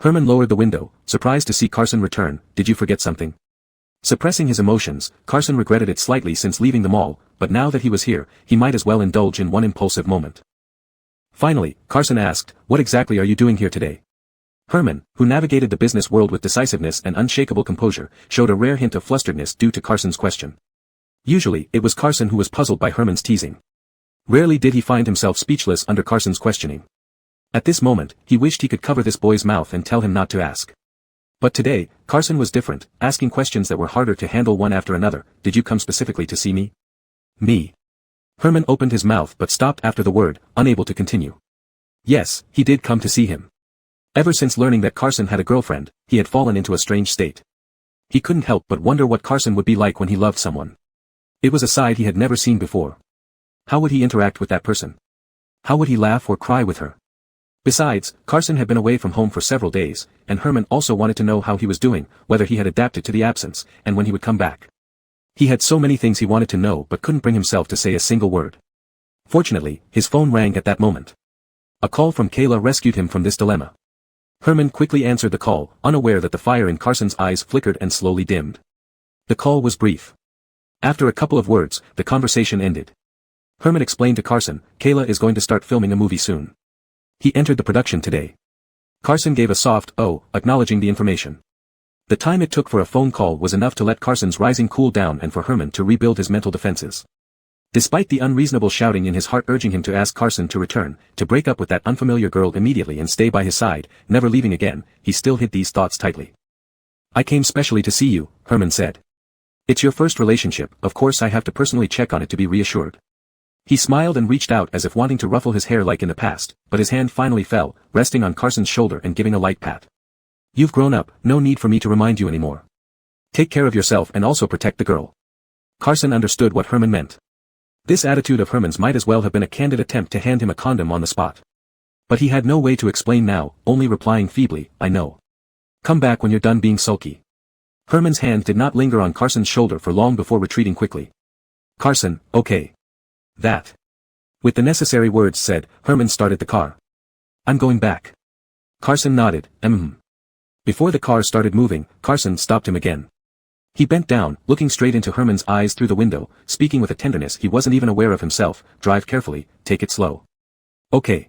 Herman lowered the window, surprised to see Carson return. "Did you forget something?" Suppressing his emotions, Carson regretted it slightly since leaving the mall, but now that he was here, he might as well indulge in one impulsive moment. Finally, Carson asked, "What exactly are you doing here today?" Herman, who navigated the business world with decisiveness and unshakable composure, showed a rare hint of flusteredness due to Carson's question. Usually, it was Carson who was puzzled by Herman's teasing. Rarely did he find himself speechless under Carson's questioning. At this moment, he wished he could cover this boy's mouth and tell him not to ask. But today, Carson was different, asking questions that were harder to handle one after another. "Did you come specifically to see me?" "Me?" Herman opened his mouth but stopped after the word, unable to continue. Yes, he did come to see him. Ever since learning that Carson had a girlfriend, he had fallen into a strange state. He couldn't help but wonder what Carson would be like when he loved someone. It was a side he had never seen before. How would he interact with that person? How would he laugh or cry with her? Besides, Carson had been away from home for several days, and Herman also wanted to know how he was doing, whether he had adapted to the absence, and when he would come back. He had so many things he wanted to know but couldn't bring himself to say a single word. Fortunately, his phone rang at that moment. A call from Kayla rescued him from this dilemma. Herman quickly answered the call, unaware that the fire in Carson's eyes flickered and slowly dimmed. The call was brief. After a couple of words, the conversation ended. Herman explained to Carson, "Kayla is going to start filming a movie soon. He entered the production today." Carson gave a soft "oh," acknowledging the information. The time it took for a phone call was enough to let Carson's rising cool down and for Herman to rebuild his mental defenses. Despite the unreasonable shouting in his heart urging him to ask Carson to return, to break up with that unfamiliar girl immediately and stay by his side, never leaving again, he still hid these thoughts tightly. "I came specially to see you," Herman said. "It's your first relationship, of course I have to personally check on it to be reassured." He smiled and reached out as if wanting to ruffle his hair like in the past, but his hand finally fell, resting on Carson's shoulder and giving a light pat. "You've grown up, no need for me to remind you anymore. Take care of yourself and also protect the girl." Carson understood what Herman meant. This attitude of Herman's might as well have been a candid attempt to hand him a condom on the spot. But he had no way to explain now, only replying feebly, "I know. Come back when you're done being sulky." Herman's hand did not linger on Carson's shoulder for long before retreating quickly. "Carson, okay. That." With the necessary words said, Herman started the car. "I'm going back." Carson nodded, Before the car started moving, Carson stopped him again. He bent down, looking straight into Herman's eyes through the window, speaking with a tenderness he wasn't even aware of himself. "Drive carefully, take it slow." "Okay."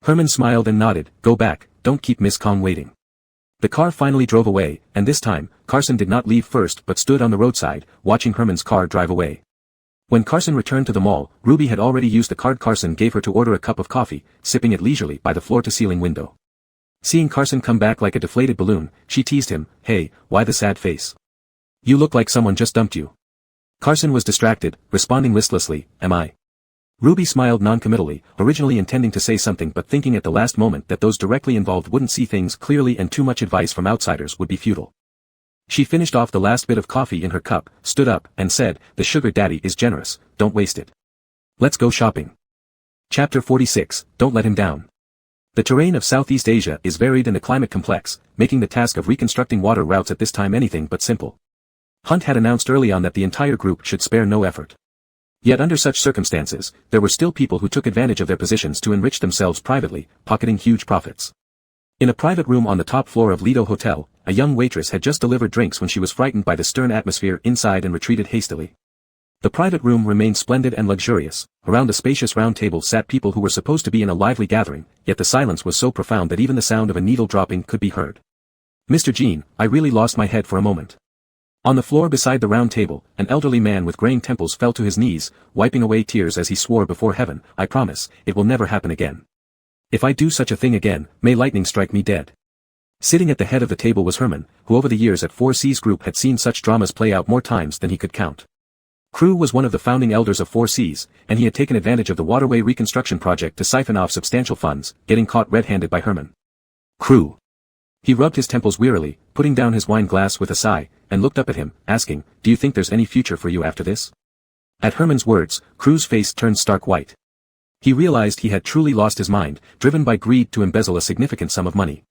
Herman smiled and nodded. "Go back, don't keep Miss Kong waiting." The car finally drove away, and this time, Carson did not leave first but stood on the roadside, watching Herman's car drive away. When Carson returned to the mall, Ruby had already used the card Carson gave her to order a cup of coffee, sipping it leisurely by the floor-to-ceiling window. Seeing Carson come back like a deflated balloon, she teased him, "Hey, why the sad face? You look like someone just dumped you." Carson was distracted, responding listlessly, "Am I?" Ruby smiled noncommittally, originally intending to say something but thinking at the last moment that those directly involved wouldn't see things clearly and too much advice from outsiders would be futile. She finished off the last bit of coffee in her cup, stood up, and said, "The sugar daddy is generous, don't waste it. Let's go shopping." Chapter 46, Don't Let Him Down. The terrain of Southeast Asia is varied and the climate complex, making the task of reconstructing water routes at this time anything but simple. Hunt had announced early on that the entire group should spare no effort. Yet under such circumstances, there were still people who took advantage of their positions to enrich themselves privately, pocketing huge profits. In a private room on the top floor of Lido Hotel, a young waitress had just delivered drinks when she was frightened by the stern atmosphere inside and retreated hastily. The private room remained splendid and luxurious. Around the spacious round table sat people who were supposed to be in a lively gathering, yet the silence was so profound that even the sound of a needle dropping could be heard. Mr. Jean, I really lost my head for a moment. On the floor beside the round table, an elderly man with graying temples fell to his knees, wiping away tears as he swore before heaven, I promise, it will never happen again. If I do such a thing again, may lightning strike me dead. Sitting at the head of the table was Herman, who over the years at 4C's group had seen such dramas play out more times than he could count. Crew was one of the founding elders of 4C's, and he had taken advantage of the waterway reconstruction project to siphon off substantial funds, getting caught red-handed by Herman. Crew. He rubbed his temples wearily, putting down his wine glass with a sigh, and looked up at him, asking, do you think there's any future for you after this? At Herman's words, Crew's face turned stark white. He realized he had truly lost his mind, driven by greed to embezzle a significant sum of money.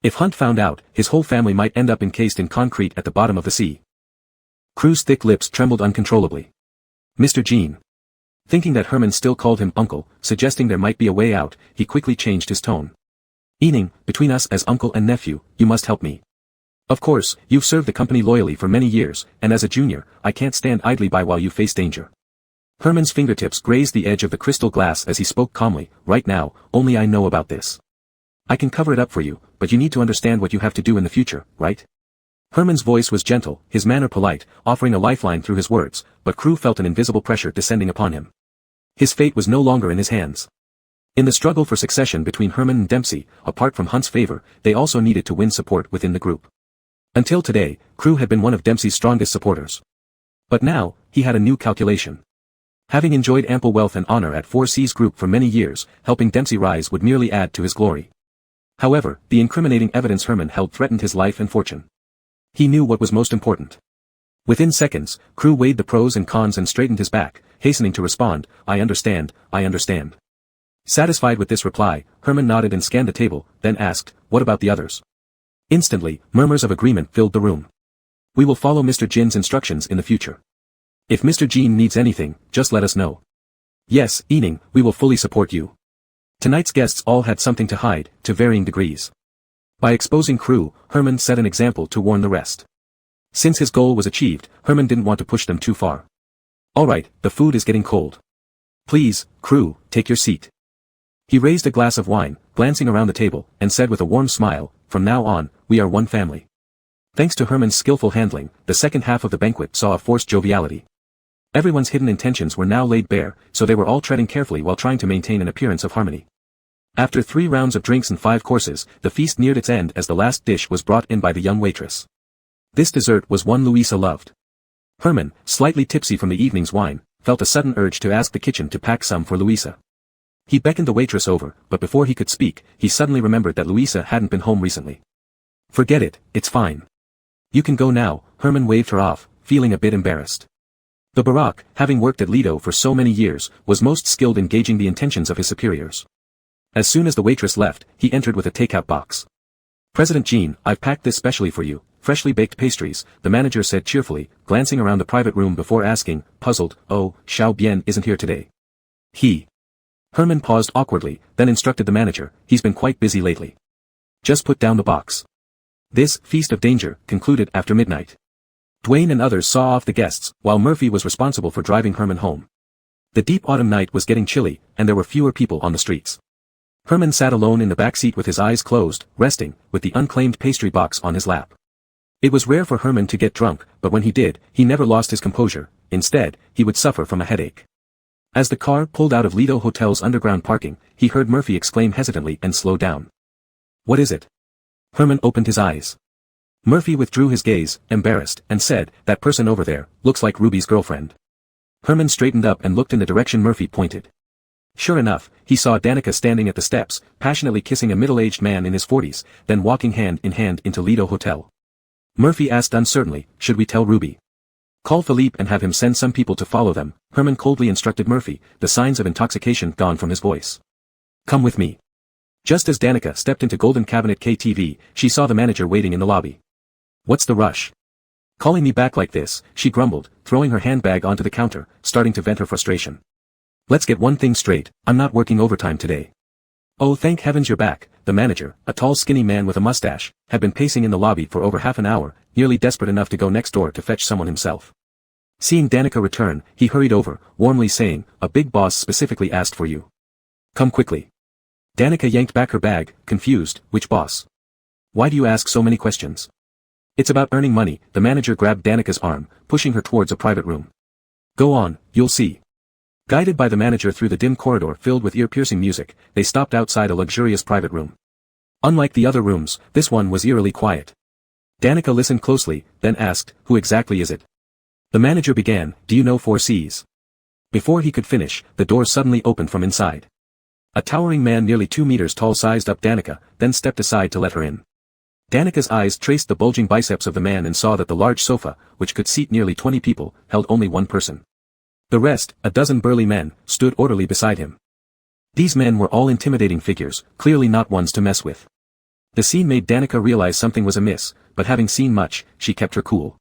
If Hunt found out, his whole family might end up encased in concrete at the bottom of the sea. Crew's thick lips trembled uncontrollably. Mr. Jean. Thinking that Herman still called him uncle, suggesting there might be a way out, he quickly changed his tone. Ening, between us as uncle and nephew, you must help me. Of course, you've served the company loyally for many years, and as a junior, I can't stand idly by while you face danger. Herman's fingertips grazed the edge of the crystal glass as he spoke calmly, right now, only I know about this. I can cover it up for you, but you need to understand what you have to do in the future, right? Herman's voice was gentle, his manner polite, offering a lifeline through his words, but Crew felt an invisible pressure descending upon him. His fate was no longer in his hands. In the struggle for succession between Herman and Dempsey, apart from Hunt's favor, they also needed to win support within the group. Until today, Crew had been one of Dempsey's strongest supporters. But now, he had a new calculation. Having enjoyed ample wealth and honor at 4C's group for many years, helping Dempsey rise would merely add to his glory. However, the incriminating evidence Herman held threatened his life and fortune. He knew what was most important. Within seconds, Crew weighed the pros and cons and straightened his back, hastening to respond, I understand, I understand. Satisfied with this reply, Herman nodded and scanned the table, then asked, what about the others? Instantly, murmurs of agreement filled the room. We will follow Mr. Jin's instructions in the future. If Mr. Jin needs anything, just let us know. Yes, Ening, we will fully support you. Tonight's guests all had something to hide, to varying degrees. By exposing Crew, Herman set an example to warn the rest. Since his goal was achieved, Herman didn't want to push them too far. Alright, the food is getting cold. Please, Crew, take your seat. He raised a glass of wine, glancing around the table, and said with a warm smile, from now on, we are one family. Thanks to Herman's skillful handling, the second half of the banquet saw a forced joviality. Everyone's hidden intentions were now laid bare, so they were all treading carefully while trying to maintain an appearance of harmony. After 3 rounds of drinks and 5 courses, the feast neared its end as the last dish was brought in by the young waitress. This dessert was one Louisa loved. Herman, slightly tipsy from the evening's wine, felt a sudden urge to ask the kitchen to pack some for Louisa. He beckoned the waitress over, but before he could speak, he suddenly remembered that Louisa hadn't been home recently. Forget it, it's fine. You can go now, Herman waved her off, feeling a bit embarrassed. The Barak, having worked at Lido for so many years, was most skilled in gauging the intentions of his superiors. As soon as the waitress left, he entered with a takeout box. President Jean, I've packed this specially for you, freshly baked pastries, the manager said cheerfully, glancing around the private room before asking, puzzled, oh, Xiao Bian isn't here today. Herman paused awkwardly, then instructed the manager, he's been quite busy lately. Just put down the box. This feast of danger concluded after midnight. Dwayne and others saw off the guests, while Murphy was responsible for driving Herman home. The deep autumn night was getting chilly, and there were fewer people on the streets. Herman sat alone in the back seat with his eyes closed, resting, with the unclaimed pastry box on his lap. It was rare for Herman to get drunk, but when he did, he never lost his composure. Instead, he would suffer from a headache. As the car pulled out of Lido Hotel's underground parking, he heard Murphy exclaim hesitantly and slow down. What is it? Herman opened his eyes. Murphy withdrew his gaze, embarrassed, and said, that person over there, looks like Ruby's girlfriend. Herman straightened up and looked in the direction Murphy pointed. Sure enough, he saw Danica standing at the steps, passionately kissing a middle-aged man in his 40s, then walking hand in hand into Lido Hotel. Murphy asked uncertainly, should we tell Ruby? Call Philippe and have him send some people to follow them, Herman coldly instructed Murphy, the signs of intoxication gone from his voice. Come with me. Just as Danica stepped into Golden Cabinet KTV, she saw the manager waiting in the lobby. What's the rush? Calling me back like this, she grumbled, throwing her handbag onto the counter, starting to vent her frustration. Let's get one thing straight, I'm not working overtime today. Oh, thank heavens you're back. The manager, a tall skinny man with a mustache, had been pacing in the lobby for over half an hour, nearly desperate enough to go next door to fetch someone himself. Seeing Danica return, he hurried over, warmly saying, "A big boss specifically asked for you. Come quickly." Danica yanked back her bag, confused. Which boss? Why do you ask so many questions? It's about earning money. The manager grabbed Danica's arm, pushing her towards a private room. Go on, you'll see. Guided by the manager through the dim corridor filled with ear-piercing music, they stopped outside a luxurious private room. Unlike the other rooms, this one was eerily quiet. Danica listened closely, then asked, "Who exactly is it?" The manager began, "Do you know 4Cs?" Before he could finish, the door suddenly opened from inside. A towering man nearly 2 meters tall sized up Danica, then stepped aside to let her in. Danica's eyes traced the bulging biceps of the man and saw that the large sofa, which could seat nearly 20 people, held only one person. The rest, a dozen burly men, stood orderly beside him. These men were all intimidating figures, clearly not ones to mess with. The scene made Danica realize something was amiss, but having seen much, she kept her cool.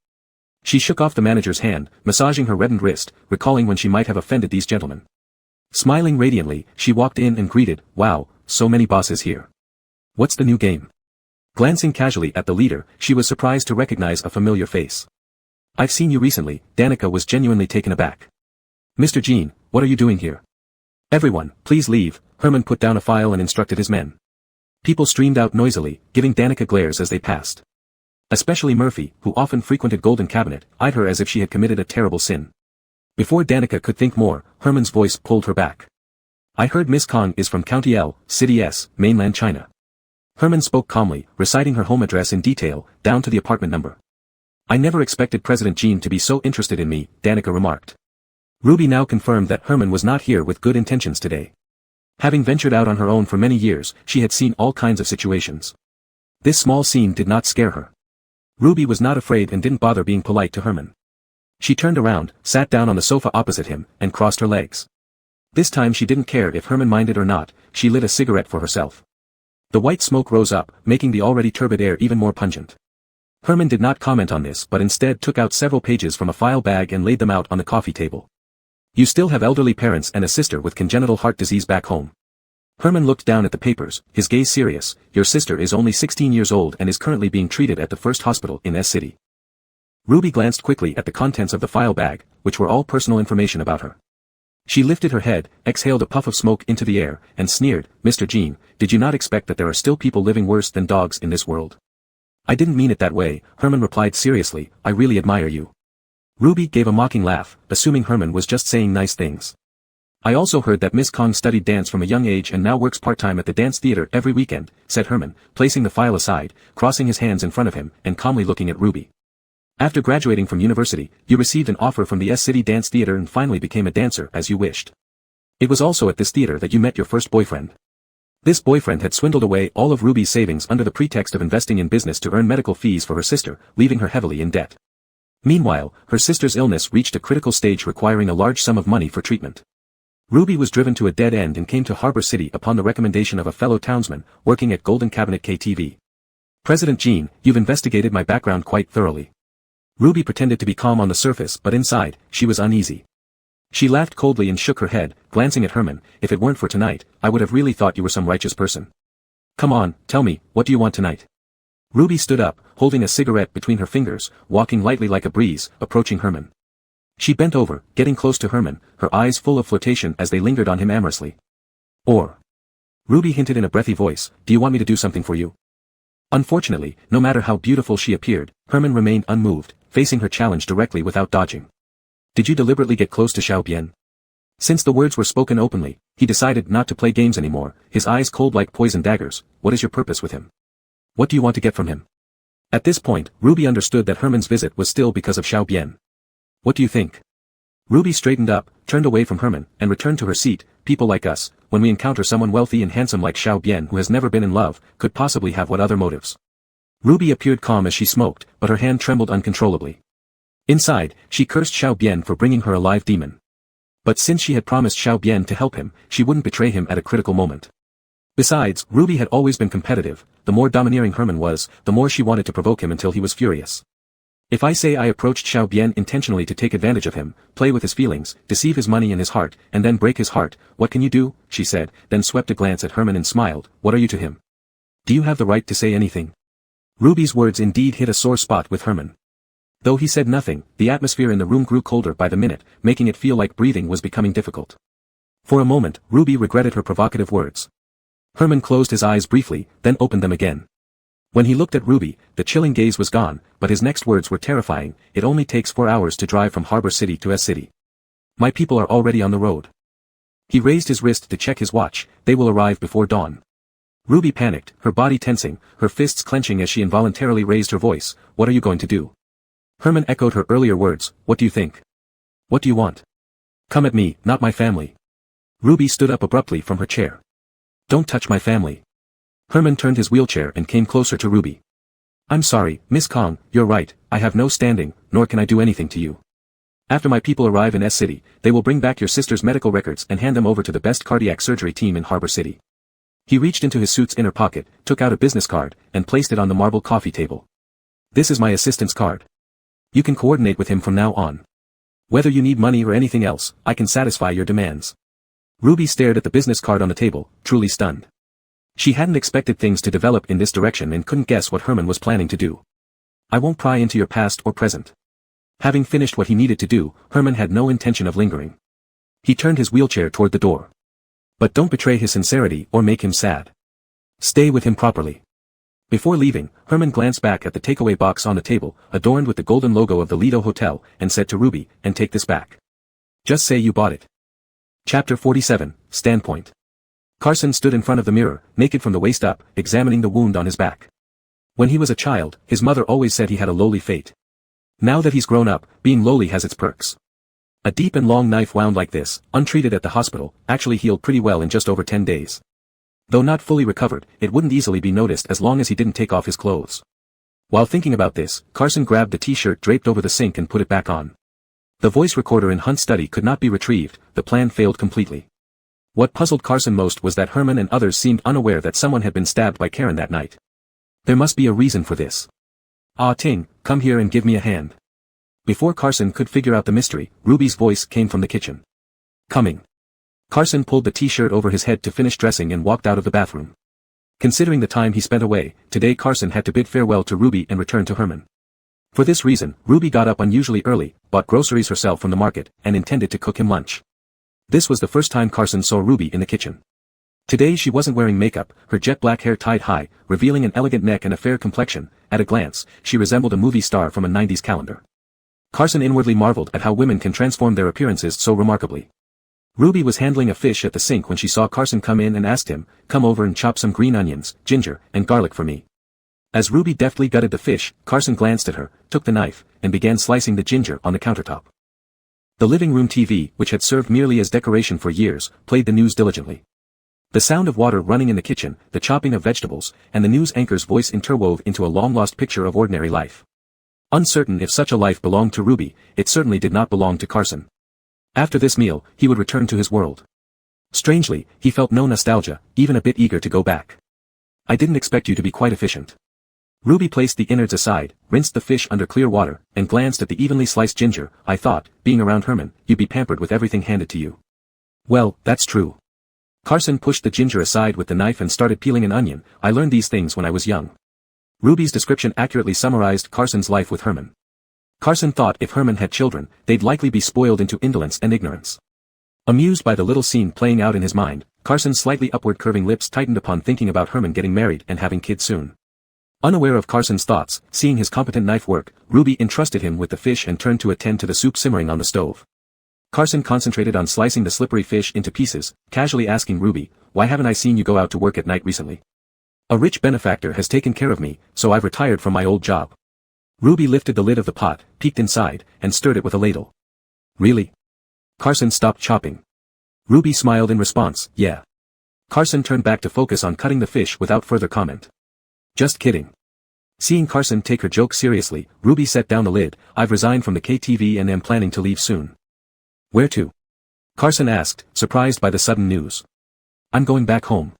She shook off the manager's hand, massaging her reddened wrist, recalling when she might have offended these gentlemen. Smiling radiantly, she walked in and greeted, "Wow, so many bosses here. What's the new game?" Glancing casually at the leader, she was surprised to recognize a familiar face. "I've seen you recently." Danica was genuinely taken aback. "Mr. Jean, what are you doing here?" "Everyone, please leave." Herman put down a file and instructed his men. People streamed out noisily, giving Danica glares as they passed. Especially Murphy, who often frequented Golden Cabinet, eyed her as if she had committed a terrible sin. Before Danica could think more, Herman's voice pulled her back. "I heard Miss Kong is from County L, City S, mainland China." Herman spoke calmly, reciting her home address in detail, down to the apartment number. "I never expected President Jean to be so interested in me," Danica remarked. Ruby now confirmed that Herman was not here with good intentions today. Having ventured out on her own for many years, she had seen all kinds of situations. This small scene did not scare her. Ruby was not afraid and didn't bother being polite to Herman. She turned around, sat down on the sofa opposite him, and crossed her legs. This time she didn't care if Herman minded or not. She lit a cigarette for herself. The white smoke rose up, making the already turbid air even more pungent. Herman did not comment on this but instead took out several pages from a file bag and laid them out on the coffee table. "You still have elderly parents and a sister with congenital heart disease back home." Herman looked down at the papers, his gaze serious. "Your sister is only 16 years old and is currently being treated at the first hospital in S City." Ruby glanced quickly at the contents of the file bag, which were all personal information about her. She lifted her head, exhaled a puff of smoke into the air, and sneered, "Mr. Jean, did you not expect that there are still people living worse than dogs in this world?" "I didn't mean it that way," Herman replied seriously. "I really admire you." Ruby gave a mocking laugh, assuming Herman was just saying nice things. "I also heard that Miss Kong studied dance from a young age and now works part-time at the dance theater every weekend," said Herman, placing the file aside, crossing his hands in front of him, and calmly looking at Ruby. "After graduating from university, you received an offer from the S City Dance Theater and finally became a dancer as you wished. It was also at this theater that you met your first boyfriend. This boyfriend had swindled away all of Ruby's savings under the pretext of investing in business to earn medical fees for her sister, leaving her heavily in debt. Meanwhile, her sister's illness reached a critical stage requiring a large sum of money for treatment. Ruby was driven to a dead end and came to Harbor City upon the recommendation of a fellow townsman, working at Golden Cabinet KTV. President Jean, you've investigated my background quite thoroughly." Ruby pretended to be calm on the surface but inside, she was uneasy. She laughed coldly and shook her head, glancing at Herman. "If it weren't for tonight, I would have really thought you were some righteous person. Come on, tell me, what do you want tonight?" Ruby stood up, holding a cigarette between her fingers, walking lightly like a breeze, approaching Herman. She bent over, getting close to Herman, her eyes full of flirtation as they lingered on him amorously. "Or," Ruby hinted in a breathy voice, "do you want me to do something for you?" Unfortunately, no matter how beautiful she appeared, Herman remained unmoved, facing her challenge directly without dodging. "Did you deliberately get close to Xiaobian?" Since the words were spoken openly, he decided not to play games anymore, his eyes cold like poison daggers. "What is your purpose with him? What do you want to get from him?" At this point, Ruby understood that Herman's visit was still because of Xiaobian. "What do you think?" Ruby straightened up, turned away from Herman, and returned to her seat. "People like us, when we encounter someone wealthy and handsome like Xiaobian who has never been in love, could possibly have what other motives?" Ruby appeared calm as she smoked, but her hand trembled uncontrollably. Inside, she cursed Xiaobian for bringing her a live demon. But since she had promised Xiaobian to help him, she wouldn't betray him at a critical moment. Besides, Ruby had always been competitive. The more domineering Herman was, the more she wanted to provoke him until he was furious. If I say I approached Xiao Bian intentionally to take advantage of him, play with his feelings, deceive his money and his heart, and then break his heart, what can you do? She said, then swept a glance at Herman and smiled. What are you to him? Do you have the right to say anything? Ruby's words indeed hit a sore spot with Herman. Though he said nothing, the atmosphere in the room grew colder by the minute, making it feel like breathing was becoming difficult. For a moment, Ruby regretted her provocative words. Herman closed his eyes briefly, then opened them again. When he looked at Ruby, the chilling gaze was gone, but his next words were terrifying. It only takes 4 hours to drive from Harbor City to S City. My people are already on the road. He raised his wrist to check his watch. They will arrive before dawn. Ruby panicked, her body tensing, her fists clenching as she involuntarily raised her voice. What are you going to do? Herman echoed her earlier words. What do you think? What do you want? Come at me, not my family. Ruby stood up abruptly from her chair. Don't touch my family. Herman turned his wheelchair and came closer to Ruby. I'm sorry, Miss Kong, you're right, I have no standing, nor can I do anything to you. After my people arrive in S City, they will bring back your sister's medical records and hand them over to the best cardiac surgery team in Harbor City. He reached into his suit's inner pocket, took out a business card, and placed it on the marble coffee table. This is my assistant's card. You can coordinate with him from now on. Whether you need money or anything else, I can satisfy your demands. Ruby stared at the business card on the table, truly stunned. She hadn't expected things to develop in this direction and couldn't guess what Herman was planning to do. I won't pry into your past or present. Having finished what he needed to do, Herman had no intention of lingering. He turned his wheelchair toward the door. But don't betray his sincerity or make him sad. Stay with him properly. Before leaving, Herman glanced back at the takeaway box on the table, adorned with the golden logo of the Lido Hotel, and said to Ruby, and take this back. Just say you bought it. Chapter 47, Standpoint. Carson stood in front of the mirror, naked from the waist up, examining the wound on his back. When he was a child, his mother always said he had a lowly fate. Now that he's grown up, being lowly has its perks. A deep and long knife wound like this, untreated at the hospital, actually healed pretty well in just over 10 days. Though not fully recovered, it wouldn't easily be noticed as long as he didn't take off his clothes. While thinking about this, Carson grabbed the t-shirt draped over the sink and put it back on. The voice recorder in Hunt's study could not be retrieved, the plan failed completely. What puzzled Carson most was that Herman and others seemed unaware that someone had been stabbed by Karen that night. There must be a reason for this. Ah Ting, come here and give me a hand. Before Carson could figure out the mystery, Ruby's voice came from the kitchen. Coming. Carson pulled the t-shirt over his head to finish dressing and walked out of the bathroom. Considering the time he spent away, today Carson had to bid farewell to Ruby and return to Herman. For this reason, Ruby got up unusually early, bought groceries herself from the market, and intended to cook him lunch. This was the first time Carson saw Ruby in the kitchen. Today she wasn't wearing makeup, her jet black hair tied high, revealing an elegant neck and a fair complexion. At a glance, she resembled a movie star from a 90s calendar. Carson inwardly marveled at how women can transform their appearances so remarkably. Ruby was handling a fish at the sink when she saw Carson come in and asked him, come over and chop some green onions, ginger, and garlic for me. As Ruby deftly gutted the fish, Carson glanced at her, took the knife, and began slicing the ginger on the countertop. The living room TV, which had served merely as decoration for years, played the news diligently. The sound of water running in the kitchen, the chopping of vegetables, and the news anchor's voice interwove into a long-lost picture of ordinary life. Uncertain if such a life belonged to Ruby, it certainly did not belong to Carson. After this meal, he would return to his world. Strangely, he felt no nostalgia, even a bit eager to go back. I didn't expect you to be quite efficient. Ruby placed the innards aside, rinsed the fish under clear water, and glanced at the evenly sliced ginger. I thought, being around Herman, you'd be pampered with everything handed to you. Well, that's true. Carson pushed the ginger aside with the knife and started peeling an onion. I learned these things when I was young. Ruby's description accurately summarized Carson's life with Herman. Carson thought if Herman had children, they'd likely be spoiled into indolence and ignorance. Amused by the little scene playing out in his mind, Carson's slightly upward curving lips tightened upon thinking about Herman getting married and having kids soon. Unaware of Carson's thoughts, seeing his competent knife work, Ruby entrusted him with the fish and turned to attend to the soup simmering on the stove. Carson concentrated on slicing the slippery fish into pieces, casually asking Ruby, why haven't I seen you go out to work at night recently? A rich benefactor has taken care of me, so I've retired from my old job. Ruby lifted the lid of the pot, peeked inside, and stirred it with a ladle. Really? Carson stopped chopping. Ruby smiled in response, yeah. Carson turned back to focus on cutting the fish without further comment. Just kidding. Seeing Carson take her joke seriously, Ruby set down the lid. I've resigned from the KTV and am planning to leave soon. Where to? Carson asked, surprised by the sudden news. I'm going back home.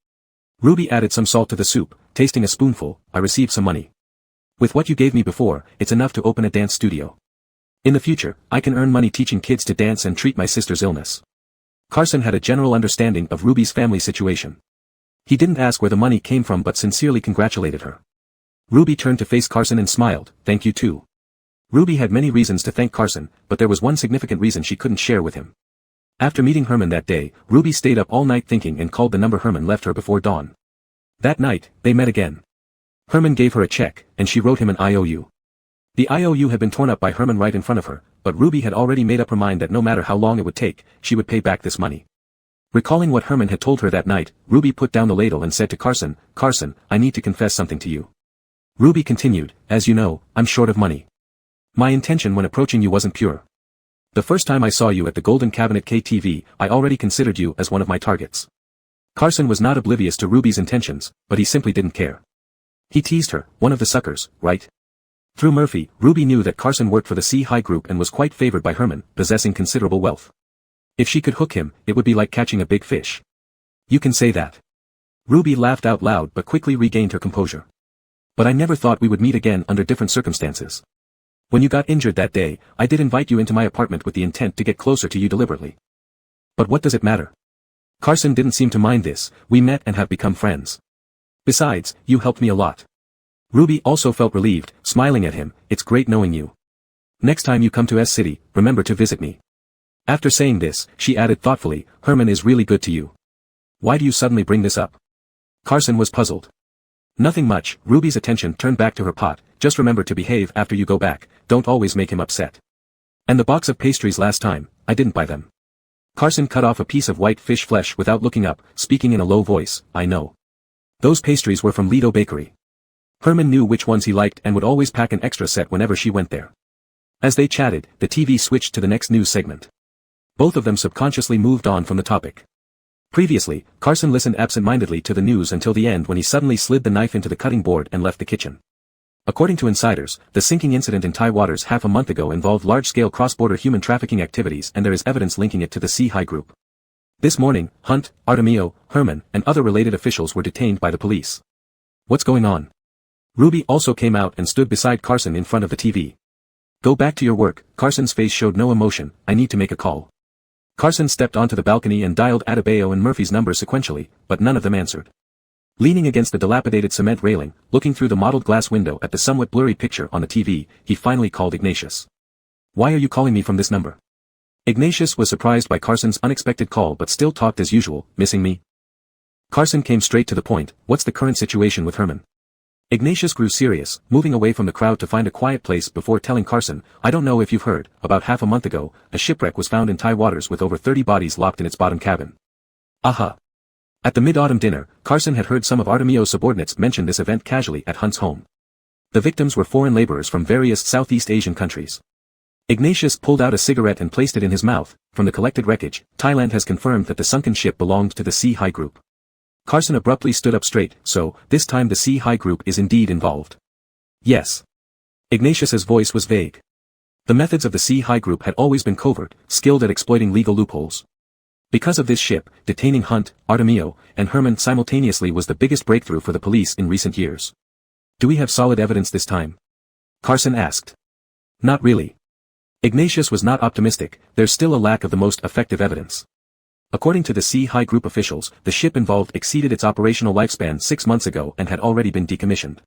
Ruby added some salt to the soup, tasting a spoonful. I received some money. With what you gave me before, it's enough to open a dance studio. In the future, I can earn money teaching kids to dance and treat my sister's illness. Carson had a general understanding of Ruby's family situation. He didn't ask where the money came from but sincerely congratulated her. Ruby turned to face Carson and smiled, "Thank you too." Ruby had many reasons to thank Carson, but there was one significant reason she couldn't share with him. After meeting Herman that day, Ruby stayed up all night thinking and called the number Herman left her before dawn. That night, they met again. Herman gave her a check, and she wrote him an IOU. The IOU had been torn up by Herman right in front of her, but Ruby had already made up her mind that no matter how long it would take, she would pay back this money. Recalling what Herman had told her that night, Ruby put down the ladle and said to Carson, "Carson, I need to confess something to you." Ruby continued, "As you know, I'm short of money. My intention when approaching you wasn't pure. The first time I saw you at the Golden Cabinet KTV, I already considered you as one of my targets." Carson was not oblivious to Ruby's intentions, but he simply didn't care. He teased her, "One of the suckers, right?" Through Murphy, Ruby knew that Carson worked for the C-High Group and was quite favored by Herman, possessing considerable wealth. If she could hook him, it would be like catching a big fish. "You can say that." Ruby laughed out loud but quickly regained her composure. "But I never thought we would meet again under different circumstances. When you got injured that day, I did invite you into my apartment with the intent to get closer to you deliberately. But what does it matter? Carson didn't seem to mind this, we met and have become friends. Besides, you helped me a lot." Ruby also felt relieved, smiling at him, "It's great knowing you. Next time you come to S-City, remember to visit me." After saying this, she added thoughtfully, "Herman is really good to you. Why do you suddenly bring this up?" Carson was puzzled. "Nothing much." Ruby's attention turned back to her pot, "Just remember to behave after you go back, don't always make him upset. And the box of pastries last time, I didn't buy them." Carson cut off a piece of white fish flesh without looking up, speaking in a low voice, "I know. Those pastries were from Lido Bakery." Herman knew which ones he liked and would always pack an extra set whenever she went there. As they chatted, the TV switched to the next news segment. Both of them subconsciously moved on from the topic. Previously, Carson listened absent-mindedly to the news until the end when he suddenly slid the knife into the cutting board and left the kitchen. According to insiders, the sinking incident in Thai waters half a month ago involved large-scale cross-border human trafficking activities and there is evidence linking it to the C-High Group. This morning, Hunt, Artemio, Herman, and other related officials were detained by the police. "What's going on?" Ruby also came out and stood beside Carson in front of the TV. "Go back to your work." Carson's face showed no emotion, "I need to make a call." Carson stepped onto the balcony and dialed Adebayo and Murphy's numbers sequentially, but none of them answered. Leaning against the dilapidated cement railing, looking through the mottled glass window at the somewhat blurry picture on the TV, he finally called Ignatius. "Why are you calling me from this number?" Ignatius was surprised by Carson's unexpected call but still talked as usual, "Missing me?" Carson came straight to the point, "What's the current situation with Herman?" Ignatius grew serious, moving away from the crowd to find a quiet place before telling Carson, "I don't know if you've heard, about half a month ago, a shipwreck was found in Thai waters with over 30 bodies locked in its bottom cabin." Aha! At the mid-autumn dinner, Carson had heard some of Artemio's subordinates mention this event casually at Hunt's home. The victims were foreign laborers from various Southeast Asian countries. Ignatius pulled out a cigarette and placed it in his mouth. "From the collected wreckage, Thailand has confirmed that the sunken ship belonged to the C-High Group." Carson abruptly stood up straight, "So, this time the C-High Group is indeed involved?" "Yes." Ignatius's voice was vague. The methods of the C-High Group had always been covert, skilled at exploiting legal loopholes. Because of this ship, detaining Hunt, Artemio, and Herman simultaneously was the biggest breakthrough for the police in recent years. "Do we have solid evidence this time?" Carson asked. "Not really." Ignatius was not optimistic, "There's still a lack of the most effective evidence. According to the C-High Group officials, the ship involved exceeded its operational lifespan 6 months ago and had already been decommissioned.